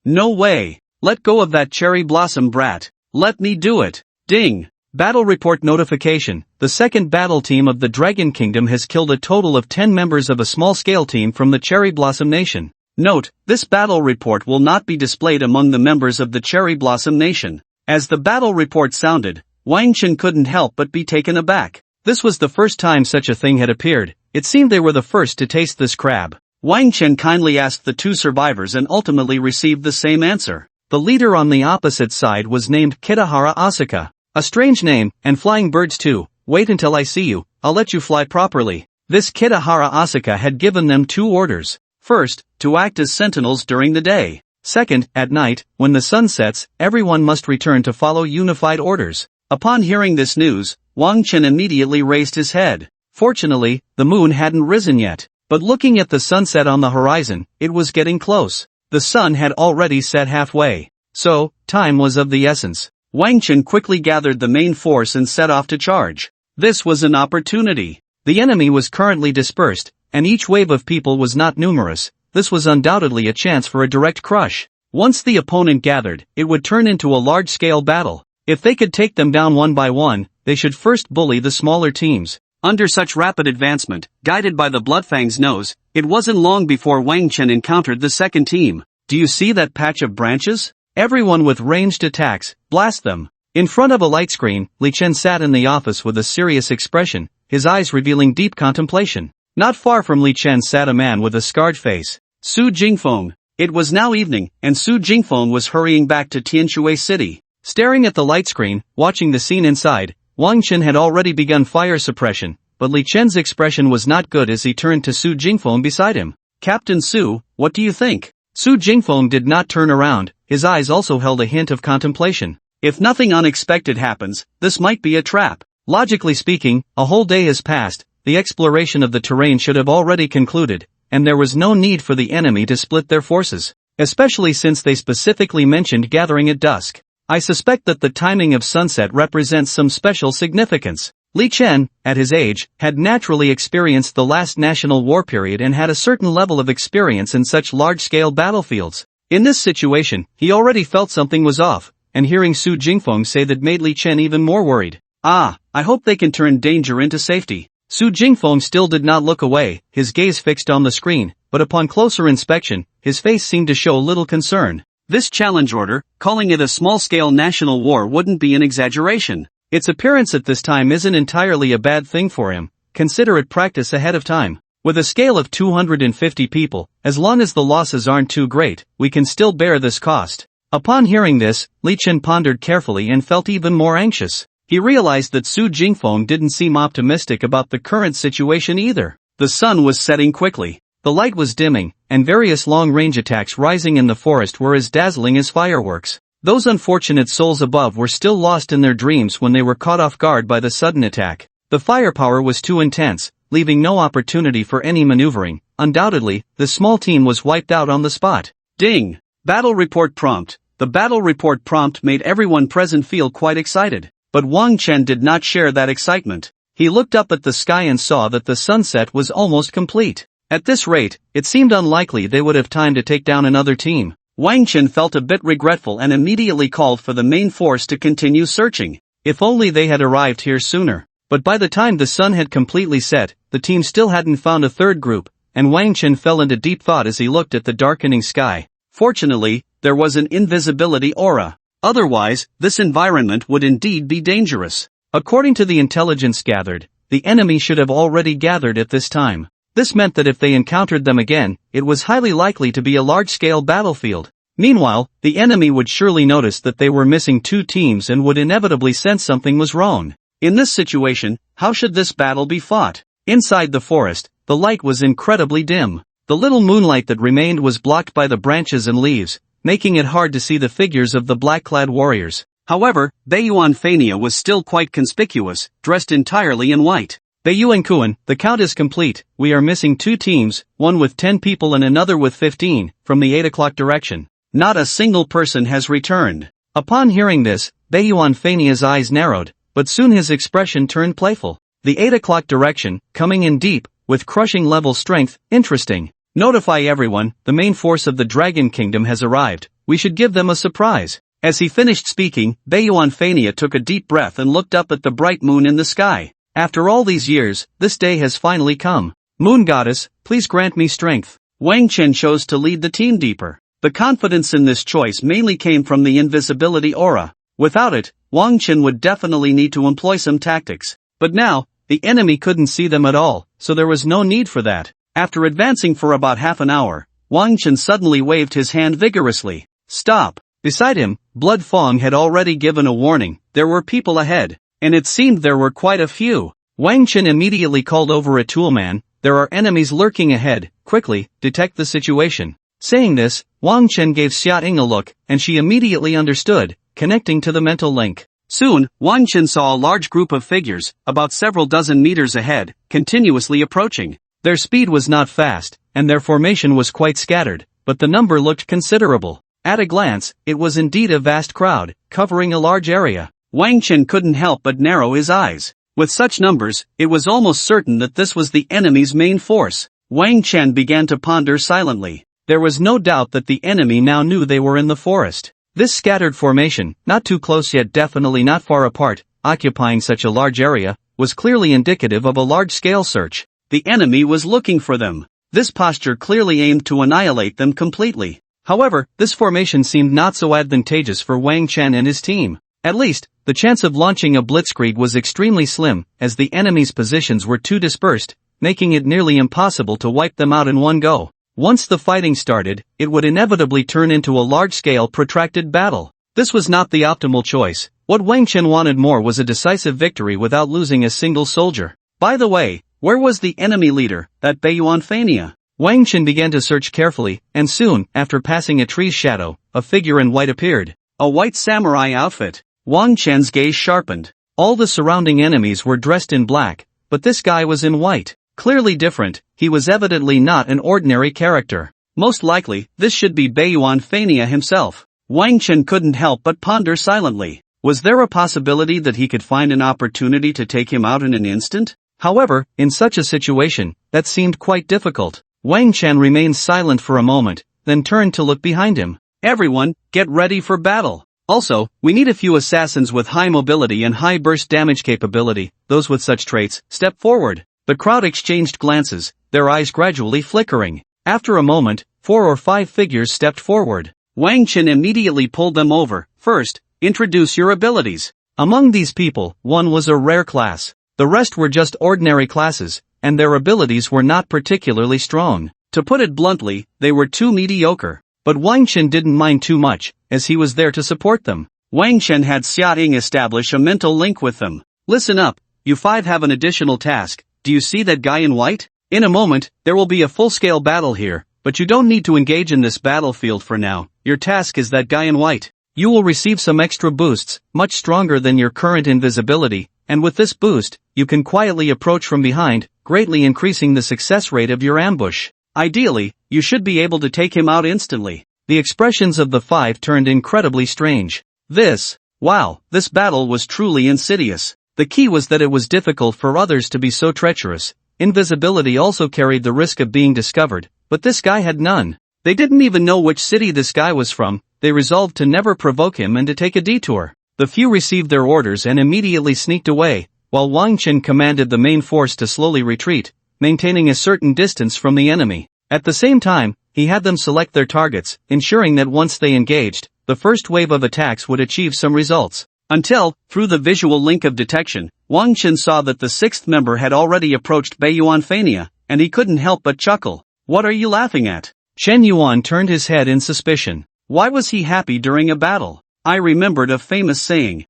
No way. Let go of that cherry blossom brat. Let me do it. Ding. Battle report notification. The second battle team of the Dragon Kingdom has killed a total of 10 members of a small-scale team from the Cherry Blossom Nation. Note, this battle report will not be displayed among the members of the Cherry Blossom Nation. As the battle report sounded, Wang Chen couldn't help but be taken aback. This was the first time such a thing had appeared. It seemed they were the first to taste this crab. Wang Chen kindly asked the 2 survivors and ultimately received the same answer. The leader on the opposite side was named Kitahara Asuka. A strange name, and flying birds too. Wait until I see you, I'll let you fly properly. This Kitahara Asuka had given them 2 orders. First, to act as sentinels during the day. Second, at night, when the sun sets, everyone must return to follow unified orders. Upon hearing this news, Wang Chen immediately raised his head. Fortunately, the moon hadn't risen yet. But looking at the sunset on the horizon, it was getting close. The sun had already set halfway. So, time was of the essence. Wang Chen quickly gathered the main force and set off to charge. This was an opportunity. The enemy was currently dispersed, and each wave of people was not numerous. This was undoubtedly a chance for a direct crush. Once the opponent gathered, it would turn into a large-scale battle. If they could take them down one by one, they should first bully the smaller teams. Under such rapid advancement, guided by the Bloodfang's nose, it wasn't long before Wang Chen encountered the second team. Do you see that patch of branches? Everyone with ranged attacks, blast them. In front of a light screen, Li Chen sat in the office with a serious expression, his eyes revealing deep contemplation. Not far from Li Chen sat a man with a scarred face. Su Jingfeng. It was now evening, and Su Jingfeng was hurrying back to Tianshui City. Staring at the light screen, watching the scene inside, Wang Chen had already begun fire suppression, but Li Chen's expression was not good as he turned to Su Jingfeng beside him. Captain Su, what do you think? Su Jingfeng did not turn around, his eyes also held a hint of contemplation. If nothing unexpected happens, this might be a trap. Logically speaking, a whole day has passed, the exploration of the terrain should have already concluded, and there was no need for the enemy to split their forces, especially since they specifically mentioned gathering at dusk. I suspect that the timing of sunset represents some special significance. Li Chen, at his age, had naturally experienced the last national war period and had a certain level of experience in such large-scale battlefields. In this situation, he already felt something was off, and hearing Su Jingfeng say that made Li Chen even more worried. I hope they can turn danger into safety. Su Jingfeng still did not look away, his gaze fixed on the screen, but upon closer inspection, his face seemed to show little concern. This challenge order, calling it a small-scale national war wouldn't be an exaggeration. Its appearance at this time isn't entirely a bad thing for him, consider it practice ahead of time. With a scale of 250 people, as long as the losses aren't too great, we can still bear this cost. Upon hearing this, Li Chen pondered carefully and felt even more anxious. He realized that Su Jingfeng didn't seem optimistic about the current situation either. The sun was setting quickly. The light was dimming, and various long-range attacks rising in the forest were as dazzling as fireworks. Those unfortunate souls above were still lost in their dreams when they were caught off guard by the sudden attack. The firepower was too intense, leaving no opportunity for any maneuvering. Undoubtedly, the small team was wiped out on the spot. Ding! Battle report prompt. The battle report prompt made everyone present feel quite excited. But Wang Chen did not share that excitement. He looked up at the sky and saw that the sunset was almost complete. At this rate, it seemed unlikely they would have time to take down another team. Wang Chen felt a bit regretful and immediately called for the main force to continue searching. If only they had arrived here sooner. But by the time the sun had completely set, the team still hadn't found a third group, and Wang Chen fell into deep thought as he looked at the darkening sky. Fortunately, there was an invisibility aura. Otherwise, this environment would indeed be dangerous. According to the intelligence gathered, the enemy should have already gathered at this time. This meant that if they encountered them again, it was highly likely to be a large-scale battlefield. Meanwhile, the enemy would surely notice that they were missing two teams and would inevitably sense something was wrong. In this situation, how should this battle be fought? Inside the forest, the light was incredibly dim. The little moonlight that remained was blocked by the branches and leaves, making it hard to see the figures of the black-clad warriors. However, Beiyuan Fania was still quite conspicuous, dressed entirely in white. Beiyuan Kuan, the count is complete, we are missing two teams, one with 10 people and another with 15, from the 8 o'clock direction. Not a single person has returned. Upon hearing this, Beiyuan Fania's eyes narrowed, but soon his expression turned playful. The 8 o'clock direction, coming in deep, with crushing level strength, interesting. Notify everyone, the main force of the Dragon Kingdom has arrived, we should give them a surprise. As he finished speaking, Beiyuan Fania took a deep breath and looked up at the bright moon in the sky. After all these years, this day has finally come. Moon Goddess, please grant me strength. Wang Chen chose to lead the team deeper. The confidence in this choice mainly came from the invisibility aura. Without it, Wang Chen would definitely need to employ some tactics. But now, the enemy couldn't see them at all, so there was no need for that. After advancing for about half an hour, Wang Chen suddenly waved his hand vigorously. Stop! Beside him, Blood Fong had already given a warning, there were people ahead. And it seemed there were quite a few. Wang Chen immediately called over a toolman, there are enemies lurking ahead, quickly, detect the situation. Saying this, Wang Chen gave Xia Ying a look, and she immediately understood, connecting to the mental link. Soon, Wang Chen saw a large group of figures, about several dozen meters ahead, continuously approaching. Their speed was not fast, and their formation was quite scattered, but the number looked considerable. At a glance, it was indeed a vast crowd, covering a large area. Wang Chen couldn't help but narrow his eyes. With such numbers, it was almost certain that this was the enemy's main force. Wang Chen began to ponder silently. There was no doubt that the enemy now knew they were in the forest. This scattered formation, not too close yet definitely not far apart, occupying such a large area, was clearly indicative of a large-scale search. The enemy was looking for them. This posture clearly aimed to annihilate them completely. However, this formation seemed not so advantageous for Wang Chen and his team. At least, the chance of launching a blitzkrieg was extremely slim, as the enemy's positions were too dispersed, making it nearly impossible to wipe them out in one go. Once the fighting started, it would inevitably turn into a large-scale protracted battle. This was not the optimal choice. What Wang Chen wanted more was a decisive victory without losing a single soldier. By the way, where was the enemy leader, that Beiyuan Fania? Wang Chen began to search carefully, and soon, after passing a tree's shadow, a figure in white appeared. A white samurai outfit. Wang Chen's gaze sharpened. All the surrounding enemies were dressed in black, but this guy was in white. Clearly different, he was evidently not an ordinary character. Most likely, this should be Beiyuan Fania himself. Wang Chen couldn't help but ponder silently. Was there a possibility that he could find an opportunity to take him out in an instant? However, in such a situation, that seemed quite difficult. Wang Chen remained silent for a moment, then turned to look behind him. Everyone, get ready for battle. Also, we need a few assassins with high mobility and high burst damage capability. Those with such traits, step forward. The crowd exchanged glances, their eyes gradually flickering. After a moment, 4 or 5 figures stepped forward. Wang Chen immediately pulled them over. First, introduce your abilities. Among these people, one was a rare class. The rest were just ordinary classes, and their abilities were not particularly strong. To put it bluntly, they were too mediocre. But Wang Chen didn't mind too much, as he was there to support them. Wang Chen had Xia Ying establish a mental link with them. Listen up, you 5 have an additional task. Do you see that guy in white? In a moment, there will be a full-scale battle here, but you don't need to engage in this battlefield for now. Your task is that guy in white. You will receive some extra boosts, much stronger than your current invisibility, and with this boost, you can quietly approach from behind, greatly increasing the success rate of your ambush. Ideally, you should be able to take him out instantly. The expressions of the 5 turned incredibly strange. This battle was truly insidious. The key was that it was difficult for others to be so treacherous. Invisibility also carried the risk of being discovered, but this guy had none. They didn't even know which city this guy was from. They resolved to never provoke him and to take a detour. The few received their orders and immediately sneaked away, while Wang Chen commanded the main force to slowly retreat, maintaining a certain distance from the enemy. At the same time, he had them select their targets, ensuring that once they engaged, the first wave of attacks would achieve some results. Until, through the visual link of detection, Wang Chen saw that the 6th member had already approached Beiyuan Fania, and he couldn't help but chuckle. What are you laughing at? Shen Yuan turned his head in suspicion. Why was he happy during a battle? I remembered a famous saying.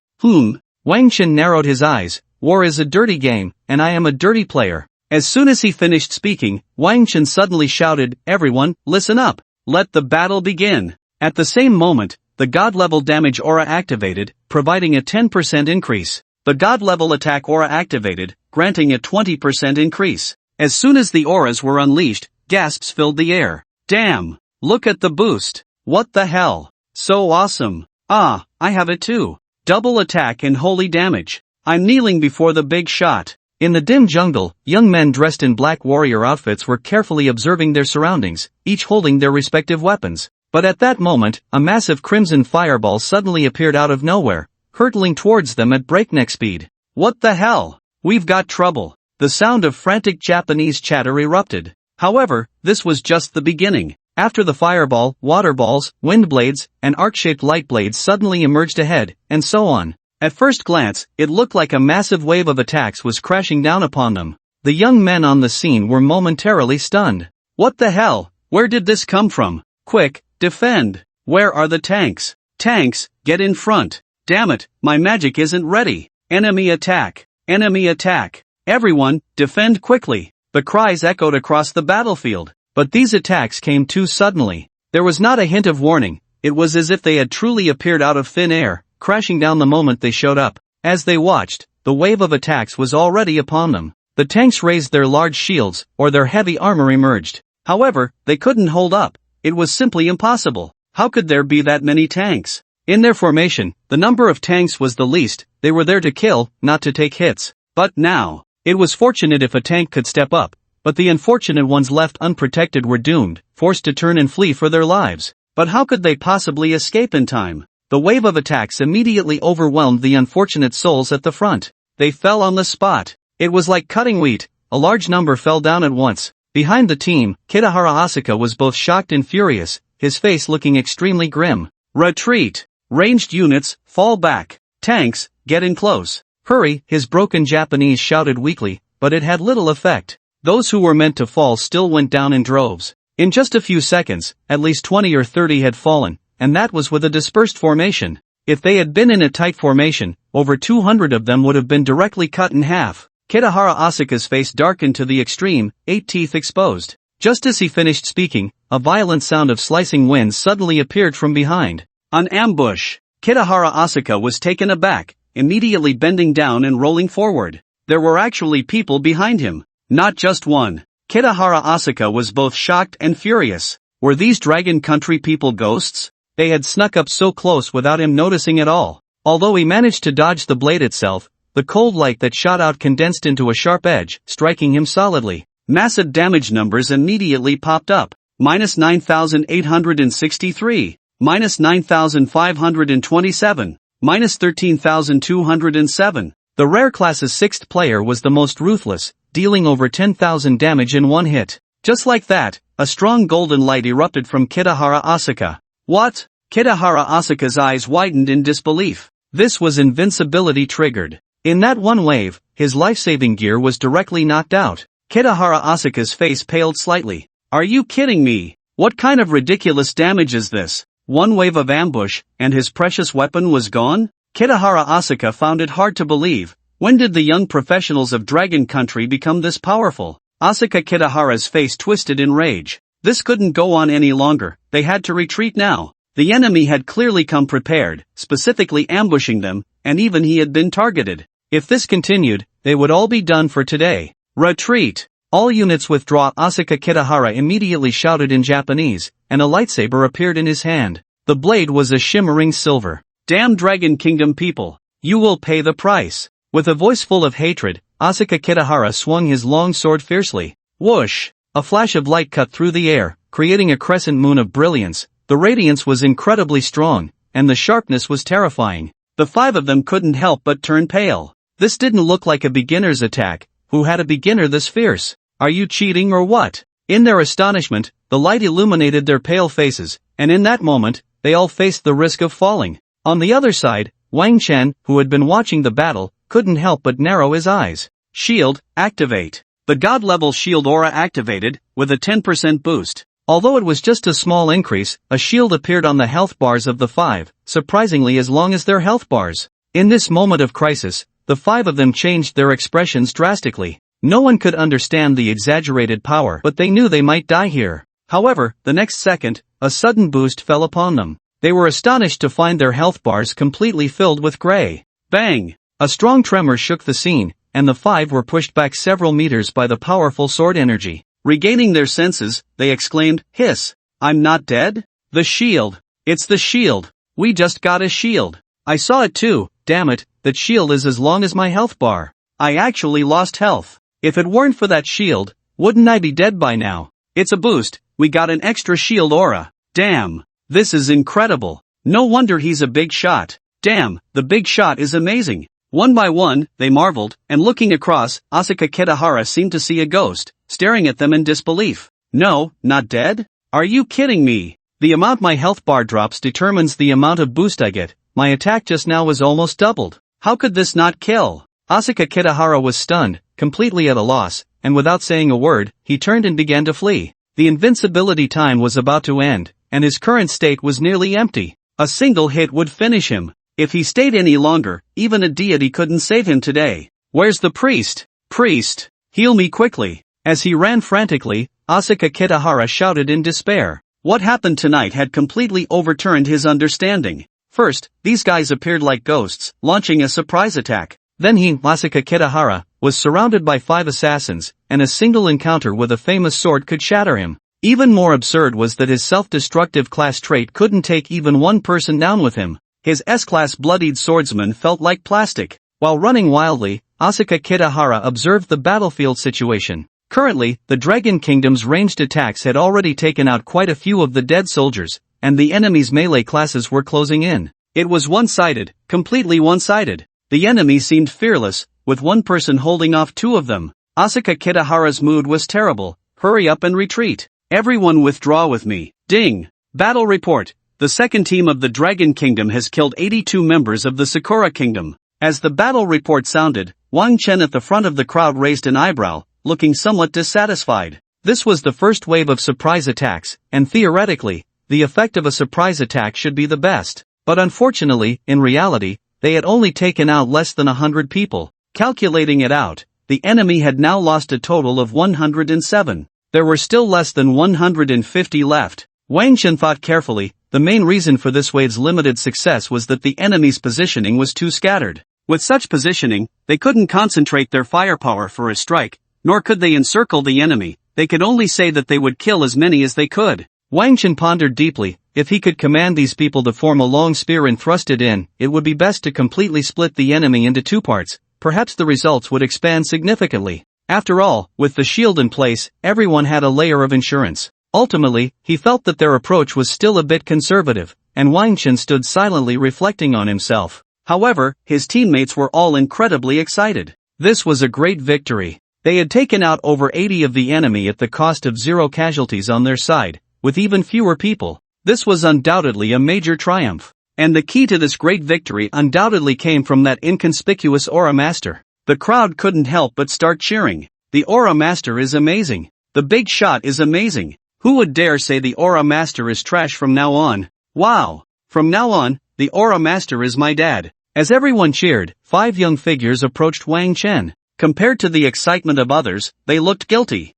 Wang Chen narrowed his eyes. War is a dirty game, and I am a dirty player. As soon as he finished speaking, Wang Chen suddenly shouted, everyone, listen up. Let the battle begin. At the same moment, the God-level damage aura activated, providing a 10% increase. The God-level attack aura activated, granting a 20% increase. As soon as the auras were unleashed, gasps filled the air. Damn! Look at the boost! What the hell? So awesome! Ah, I have it too. Double attack and holy damage. I'm kneeling before the big shot. In the dim jungle, young men dressed in black warrior outfits were carefully observing their surroundings, each holding their respective weapons. But at that moment, a massive crimson fireball suddenly appeared out of nowhere, hurtling towards them at breakneck speed. What the hell? We've got trouble. The sound of frantic Japanese chatter erupted. However, this was just the beginning. After the fireball, water balls, wind blades, and arc-shaped light blades suddenly emerged ahead, and so on. At first glance, it looked like a massive wave of attacks was crashing down upon them. The young men on the scene were momentarily stunned. What the hell? Where did this come from? Quick, defend! Where are the tanks? Tanks, get in front! Damn it, my magic isn't ready! Enemy attack! Enemy attack! Everyone, defend quickly! The cries echoed across the battlefield. But these attacks came too suddenly. There was not a hint of warning. It was as if they had truly appeared out of thin air, crashing down the moment they showed up. As they watched, the wave of attacks was already upon them. The tanks raised their large shields, or their heavy armor emerged. However, they couldn't hold up. It was simply impossible. How could there be that many tanks? In their formation, the number of tanks was the least. They were there to kill, not to take hits. But now, it was fortunate if a tank could step up, but the unfortunate ones left unprotected were doomed, forced to turn and flee for their lives. But how could they possibly escape in time? The wave of attacks immediately overwhelmed the unfortunate souls at the front. They fell on the spot. It was like cutting wheat. A large number fell down at once. Behind the team, Kitahara Asuka was both shocked and furious, his face looking extremely grim. Retreat! Ranged units, fall back! Tanks, get in close! Hurry! His broken Japanese shouted weakly, but it had little effect. Those who were meant to fall still went down in droves. In just a few seconds, at least 20 or 30 had fallen, and that was with a dispersed formation. If they had been in a tight formation, over 200 of them would have been directly cut in half. Kitahara Asuka's face darkened to the extreme, 8 teeth exposed. Just as he finished speaking, a violent sound of slicing winds suddenly appeared from behind. An ambush! Kitahara Asuka was taken aback, immediately bending down and rolling forward. There were actually people behind him, not just one. Kitahara Asuka was both shocked and furious. Were these Dragon Country people ghosts? They had snuck up so close without him noticing at all. Although he managed to dodge the blade itself, the cold light that shot out condensed into a sharp edge, striking him solidly. Massive damage numbers immediately popped up. Minus 9,863. Minus 9,527. Minus 13,207. The rare class's 6th player was the most ruthless, dealing over 10,000 damage in one hit. Just like that, a strong golden light erupted from Kitahara Asuka. What? Kitahara Asuka's eyes widened in disbelief. This was invincibility triggered. In that one wave, his life-saving gear was directly knocked out. Kitahara Asuka's face paled slightly. Are you kidding me? What kind of ridiculous damage is this? One wave of ambush, and his precious weapon was gone? Kitahara Asuka found it hard to believe. When did the young professionals of Dragon Country become this powerful? Asuka Kitahara's face twisted in rage. This couldn't go on any longer. They had to retreat now. The enemy had clearly come prepared, specifically ambushing them, and even he had been targeted. If this continued, they would all be done for today. Retreat! All units withdraw. Asuka Kitahara immediately shouted in Japanese, and a lightsaber appeared in his hand. The blade was a shimmering silver. Damn Dragon Kingdom people! You will pay the price! With a voice full of hatred, Asuka Kitahara swung his long sword fiercely. Whoosh! A flash of light cut through the air, creating a crescent moon of brilliance. The radiance was incredibly strong, and the sharpness was terrifying. The 5 of them couldn't help but turn pale. This didn't look like a beginner's attack. Who had a beginner this fierce? Are you cheating or what? In their astonishment, the light illuminated their pale faces, and in that moment, they all faced the risk of falling. On the other side, Wang Chen, who had been watching the battle, couldn't help but narrow his eyes. Shield, activate. The God-level shield aura activated, with a 10% boost. Although it was just a small increase, a shield appeared on the health bars of the 5, surprisingly as long as their health bars. In this moment of crisis, the 5 of them changed their expressions drastically. No one could understand the exaggerated power, but they knew they might die here. However, the next second, a sudden boost fell upon them. They were astonished to find their health bars completely filled with gray. Bang! A strong tremor shook the scene, and the 5 were pushed back several meters by the powerful sword energy. Regaining their senses, they exclaimed, "Hiss! I'm not dead? The shield! It's the shield! We just got a shield! I saw it too, damn it, that shield is as long as my health bar. I actually lost health. If it weren't for that shield, wouldn't I be dead by now? It's a boost, we got an extra shield aura. Damn! This is incredible! No wonder he's a big shot. Damn, the big shot is amazing!" One by one, they marveled, and looking across, Asuka Kitahara seemed to see a ghost, staring at them in disbelief. No, not dead? Are you kidding me? The amount my health bar drops determines the amount of boost I get. My attack just now was almost doubled. How could this not kill? Asuka Kitahara was stunned, completely at a loss, and without saying a word, he turned and began to flee. The invincibility time was about to end, and his current state was nearly empty. A single hit would finish him. If he stayed any longer, even a deity couldn't save him today. Where's the priest? Priest! Heal me quickly! As he ran frantically, Asuka Kitahara shouted in despair. What happened tonight had completely overturned his understanding. First, these guys appeared like ghosts, launching a surprise attack. Then he, Asuka Kitahara, was surrounded by 5 assassins, and a single encounter with a famous sword could shatter him. Even more absurd was that his self-destructive class trait couldn't take even one person down with him. His S-class bloodied swordsman felt like plastic. While running wildly, Asuka Kitahara observed the battlefield situation. Currently, the Dragon Kingdom's ranged attacks had already taken out quite a few of the dead soldiers, and the enemy's melee classes were closing in. It was one-sided, completely one-sided. The enemy seemed fearless, with one person holding off two of them. Asuka Kitahara's mood was terrible. Hurry up and retreat. Everyone withdraw with me. Ding. Battle report. The second team of the Dragon Kingdom has killed 82 members of the Sakura Kingdom. As the battle report sounded, Wang Chen at the front of the crowd raised an eyebrow, looking somewhat dissatisfied. This was the first wave of surprise attacks, and theoretically, the effect of a surprise attack should be the best. But unfortunately, in reality, they had only taken out less than 100 people. Calculating it out, the enemy had now lost a total of 107. There were still less than 150 left. Wang Chen thought carefully. The main reason for this wave's limited success was that the enemy's positioning was too scattered. With such positioning, they couldn't concentrate their firepower for a strike, nor could they encircle the enemy. They could only say that they would kill as many as they could. Wang Chen pondered deeply. If he could command these people to form a long spear and thrust it in, it would be best to completely split the enemy into two parts. Perhaps the results would expand significantly. After all, with the shield in place, everyone had a layer of insurance. Ultimately, he felt that their approach was still a bit conservative, and Wang Chen stood silently reflecting on himself. However, his teammates were all incredibly excited. This was a great victory. They had taken out over 80 of the enemy at the cost of 0 casualties on their side, with even fewer people. This was undoubtedly a major triumph. And the key to this great victory undoubtedly came from that inconspicuous Aura Master. The crowd couldn't help but start cheering. The Aura Master is amazing. The big shot is amazing. Who would dare say the Aura Master is trash from now on? Wow! From now on, the Aura Master is my dad. As everyone cheered, 5 young figures approached Wang Chen. Compared to the excitement of others, they looked guilty.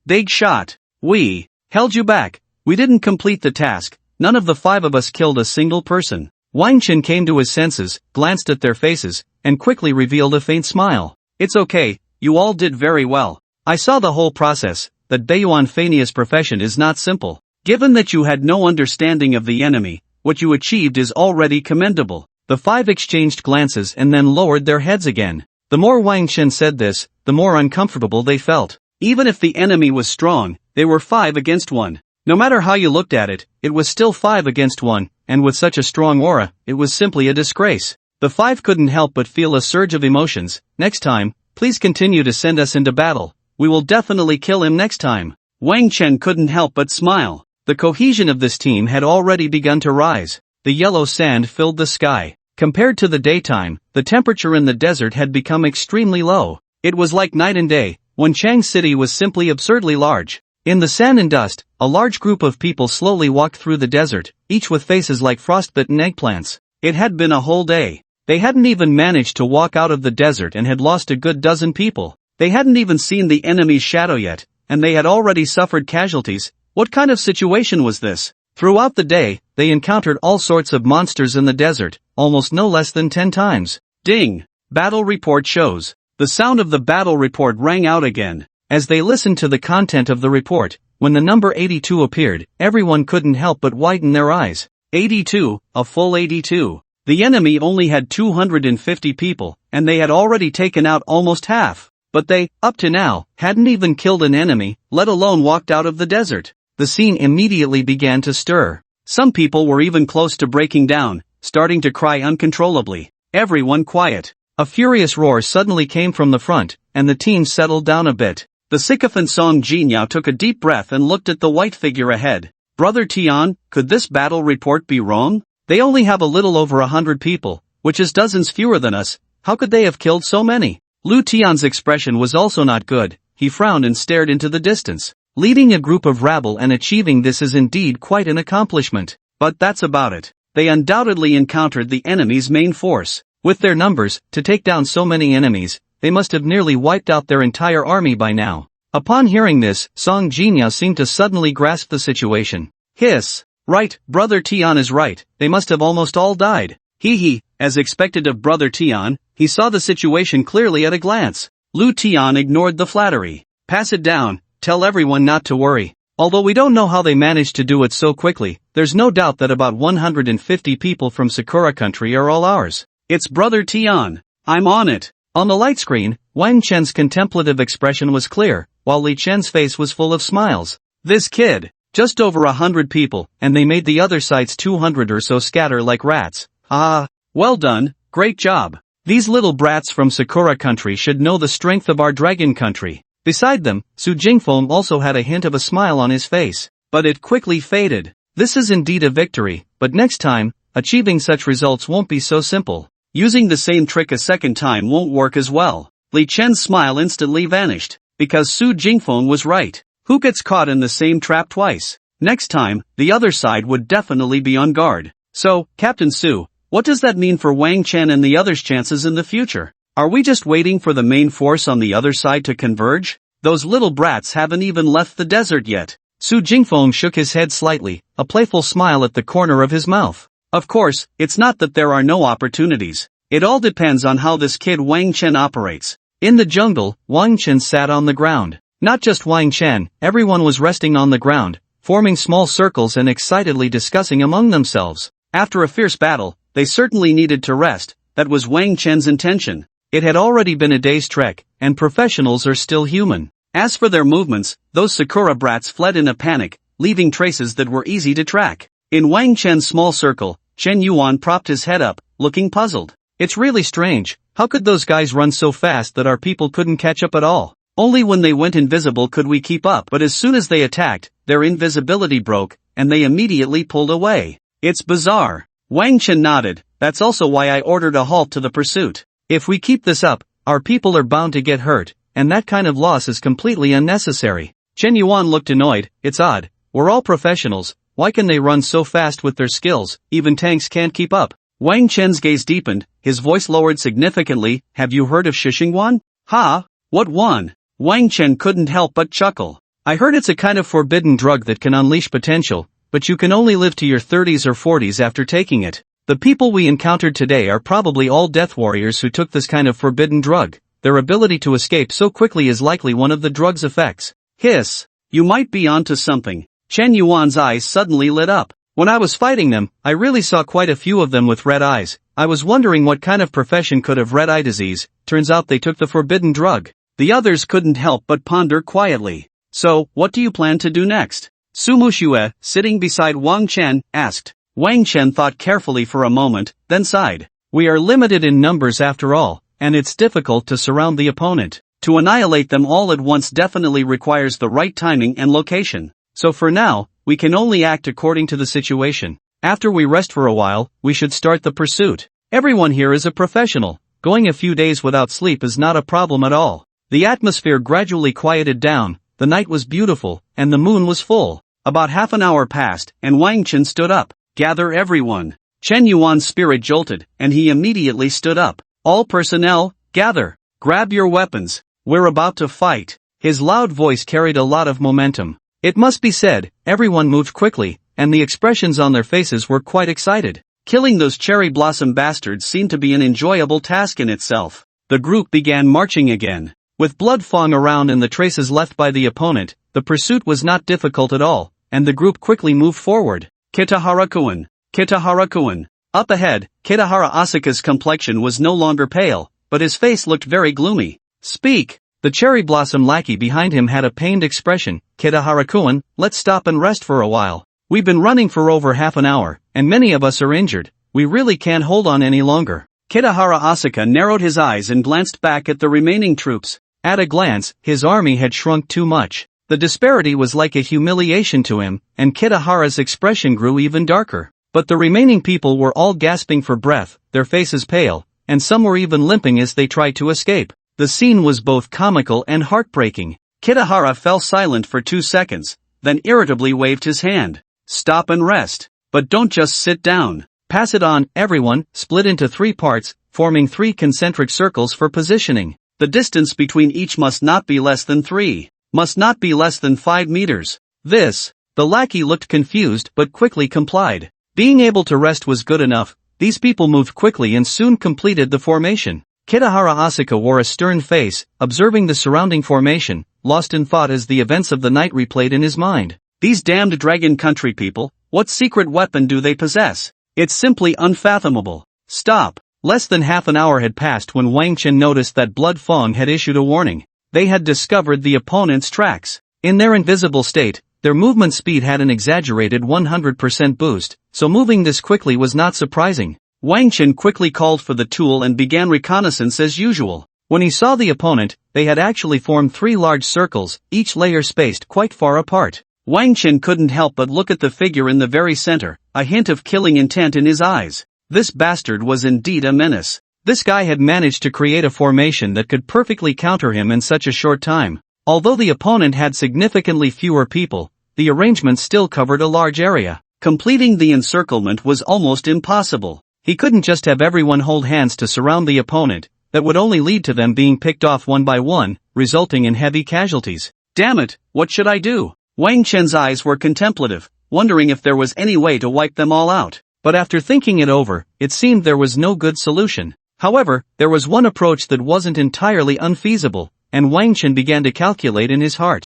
Big shot. We held you back. We didn't complete the task. None of the 5 of us killed a single person. Wang Chen came to his senses, glanced at their faces, and quickly revealed a faint smile. It's okay, you all did very well. I saw the whole process. That Baiyuan Fania's profession is not simple. Given that you had no understanding of the enemy, what you achieved is already commendable. The 5 exchanged glances and then lowered their heads again. The more Wang Chen said this, the more uncomfortable they felt. Even if the enemy was strong, they were 5 against 1. No matter how you looked at it, it was still 5 against 1, and with such a strong aura, it was simply a disgrace. The 5 couldn't help but feel a surge of emotions. Next time, please continue to send us into battle. We will definitely kill him next time. Wang Chen couldn't help but smile. The cohesion of this team had already begun to rise. The yellow sand filled the sky. Compared to the daytime, the temperature in the desert had become extremely low. It was like night and day. Wenchang City was simply absurdly large. In the sand and dust, a large group of people slowly walked through the desert, each with faces like frostbitten eggplants. It had been a whole day. They hadn't even managed to walk out of the desert and had lost a good dozen people. They hadn't even seen the enemy's shadow yet, and they had already suffered casualties. What kind of situation was this? Throughout the day, they encountered all sorts of monsters in the desert, almost no less than 10 times. Ding! Battle report shows. The sound of the battle report rang out again. As they listened to the content of the report, when the number 82 appeared, everyone couldn't help but widen their eyes. 82, a full 82. The enemy only had 250 people, and they had already taken out almost half. But they, up to now, hadn't even killed an enemy, let alone walked out of the desert. The scene immediately began to stir. Some people were even close to breaking down, starting to cry uncontrollably. Everyone quiet. A furious roar suddenly came from the front, and the team settled down a bit. The sycophant Song Jinyao took a deep breath and looked at the white figure ahead. Brother Tian, could this battle report be wrong? They only have a little over 100 people, which is dozens fewer than us. How could they have killed so many? Lu Tian's expression was also not good. He frowned and stared into the distance. Leading a group of rabble and achieving this is indeed quite an accomplishment. But that's about it. They undoubtedly encountered the enemy's main force. With their numbers, to take down so many enemies, they must have nearly wiped out their entire army by now. Upon hearing this, Song Jinya seemed to suddenly grasp the situation. Hiss! Right, Brother Tian is right, they must have almost all died. Hee. As expected of Brother Tian, he saw the situation clearly at a glance. Lu Tian ignored the flattery. Pass it down, tell everyone not to worry. Although we don't know how they managed to do it so quickly, there's no doubt that about 150 people from Sakura country are all ours. It's Brother Tian. I'm on it. On the light screen, Wang Chen's contemplative expression was clear, while Li Chen's face was full of smiles. This kid. Just over 100 people, and they made the other side's 200 or so scatter like rats. Ah, well done, great job. These little brats from Sakura country should know the strength of our dragon country. Beside them, Su Jingfeng also had a hint of a smile on his face, but it quickly faded. This is indeed a victory, but next time, achieving such results won't be so simple. Using the same trick a second time won't work as well. Li Chen's smile instantly vanished, because Su Jingfeng was right. Who gets caught in the same trap twice? Next time, the other side would definitely be on guard. So, Captain Su, what does that mean for Wang Chen and the others' chances in the future? Are we just waiting for the main force on the other side to converge? Those little brats haven't even left the desert yet. Su Jingfeng shook his head slightly, a playful smile at the corner of his mouth. Of course, it's not that there are no opportunities. It all depends on how this kid Wang Chen operates. In the jungle, Wang Chen sat on the ground. Not just Wang Chen, everyone was resting on the ground, forming small circles and excitedly discussing among themselves. After a fierce battle, they certainly needed to rest. That was Wang Chen's intention. It had already been a day's trek, and professionals are still human. As for their movements, those Sakura brats fled in a panic, leaving traces that were easy to track. In Wang Chen's small circle, Chen Yuan propped his head up, looking puzzled. It's really strange, how could those guys run so fast that our people couldn't catch up at all? Only when they went invisible could we keep up, but as soon as they attacked, their invisibility broke, and they immediately pulled away. It's bizarre. Wang Chen nodded. That's also why I ordered a halt to the pursuit. If we keep this up, our people are bound to get hurt, and that kind of loss is completely unnecessary. Chen Yuan looked annoyed. It's odd. We're all professionals. Why can they run so fast with their skills? Even tanks can't keep up. Wang Chen's gaze deepened, his voice lowered significantly. Have you heard of Shishingwan? Ha? What one? Wang Chen couldn't help but chuckle. I heard it's a kind of forbidden drug that can unleash potential, but you can only live to your 30s or 40s after taking it. The people we encountered today are probably all death warriors who took this kind of forbidden drug. Their ability to escape so quickly is likely one of the drug's effects. Hiss. You might be onto something. Chen Yuan's eyes suddenly lit up. When I was fighting them, I really saw quite a few of them with red eyes. I was wondering what kind of profession could have red eye disease. Turns out they took the forbidden drug. The others couldn't help but ponder quietly. So, what do you plan to do next? Su Muxue, sitting beside Wang Chen, asked. Wang Chen thought carefully for a moment, then sighed. We are limited in numbers after all, and it's difficult to surround the opponent. To annihilate them all at once definitely requires the right timing and location. So for now, we can only act according to the situation. After we rest for a while, we should start the pursuit. Everyone here is a professional. Going a few days without sleep is not a problem at all. The atmosphere gradually quieted down, the night was beautiful, and the moon was full. About half an hour passed, and Wang Chen stood up. Gather everyone. Chen Yuan's spirit jolted, and he immediately stood up. All personnel, gather. Grab your weapons. We're about to fight. His loud voice carried a lot of momentum. It must be said, everyone moved quickly, and the expressions on their faces were quite excited. Killing those cherry blossom bastards seemed to be an enjoyable task in itself. The group began marching again. With blood flowing around and the traces left by the opponent, the pursuit was not difficult at all, and the group quickly moved forward. Kitahara-kun. Kitahara-kun. Up ahead, Kitahara Asuka's complexion was no longer pale, but his face looked very gloomy. Speak! The cherry blossom lackey behind him had a pained expression. Kitahara-kun, let's stop and rest for a while. We've been running for over half an hour, and many of us are injured. We really can't hold on any longer. Kitahara Asuka narrowed his eyes and glanced back at the remaining troops. At a glance, his army had shrunk too much. The disparity was like a humiliation to him, and Kitahara's expression grew even darker. But the remaining people were all gasping for breath, their faces pale, and some were even limping as they tried to escape. The scene was both comical and heartbreaking. Kitahara fell silent for 2 seconds, then irritably waved his hand. Stop and rest. But don't just sit down. Pass it on, everyone, split into 3 parts, forming 3 concentric circles for positioning. The distance between each must not be less than 3. Must not be less than 5 meters. The lackey looked confused but quickly complied. Being able to rest was good enough. These people moved quickly and soon completed the formation. Kitahara Asuka wore a stern face, observing the surrounding formation, lost in thought as the events of the night replayed in his mind. These damned dragon country people, what secret weapon do they possess? It's simply unfathomable. Stop. Less than half an hour had passed when Wang Chen noticed that Blood Fong had issued a warning. They had discovered the opponent's tracks. In their invisible state, their movement speed had an exaggerated 100% boost, so moving this quickly was not surprising. Wang Chen quickly called for the tool and began reconnaissance as usual. When he saw the opponent, they had actually formed 3 large circles, each layer spaced quite far apart. Wang Chen couldn't help but look at the figure in the very center, a hint of killing intent in his eyes. This bastard was indeed a menace. This guy had managed to create a formation that could perfectly counter him in such a short time. Although the opponent had significantly fewer people, the arrangement still covered a large area. Completing the encirclement was almost impossible. He couldn't just have everyone hold hands to surround the opponent, that would only lead to them being picked off one by one, resulting in heavy casualties. Damn it, what should I do? Wang Chen's eyes were contemplative, wondering if there was any way to wipe them all out. But after thinking it over, it seemed there was no good solution. However, there was one approach that wasn't entirely unfeasible, and Wang Chen began to calculate in his heart.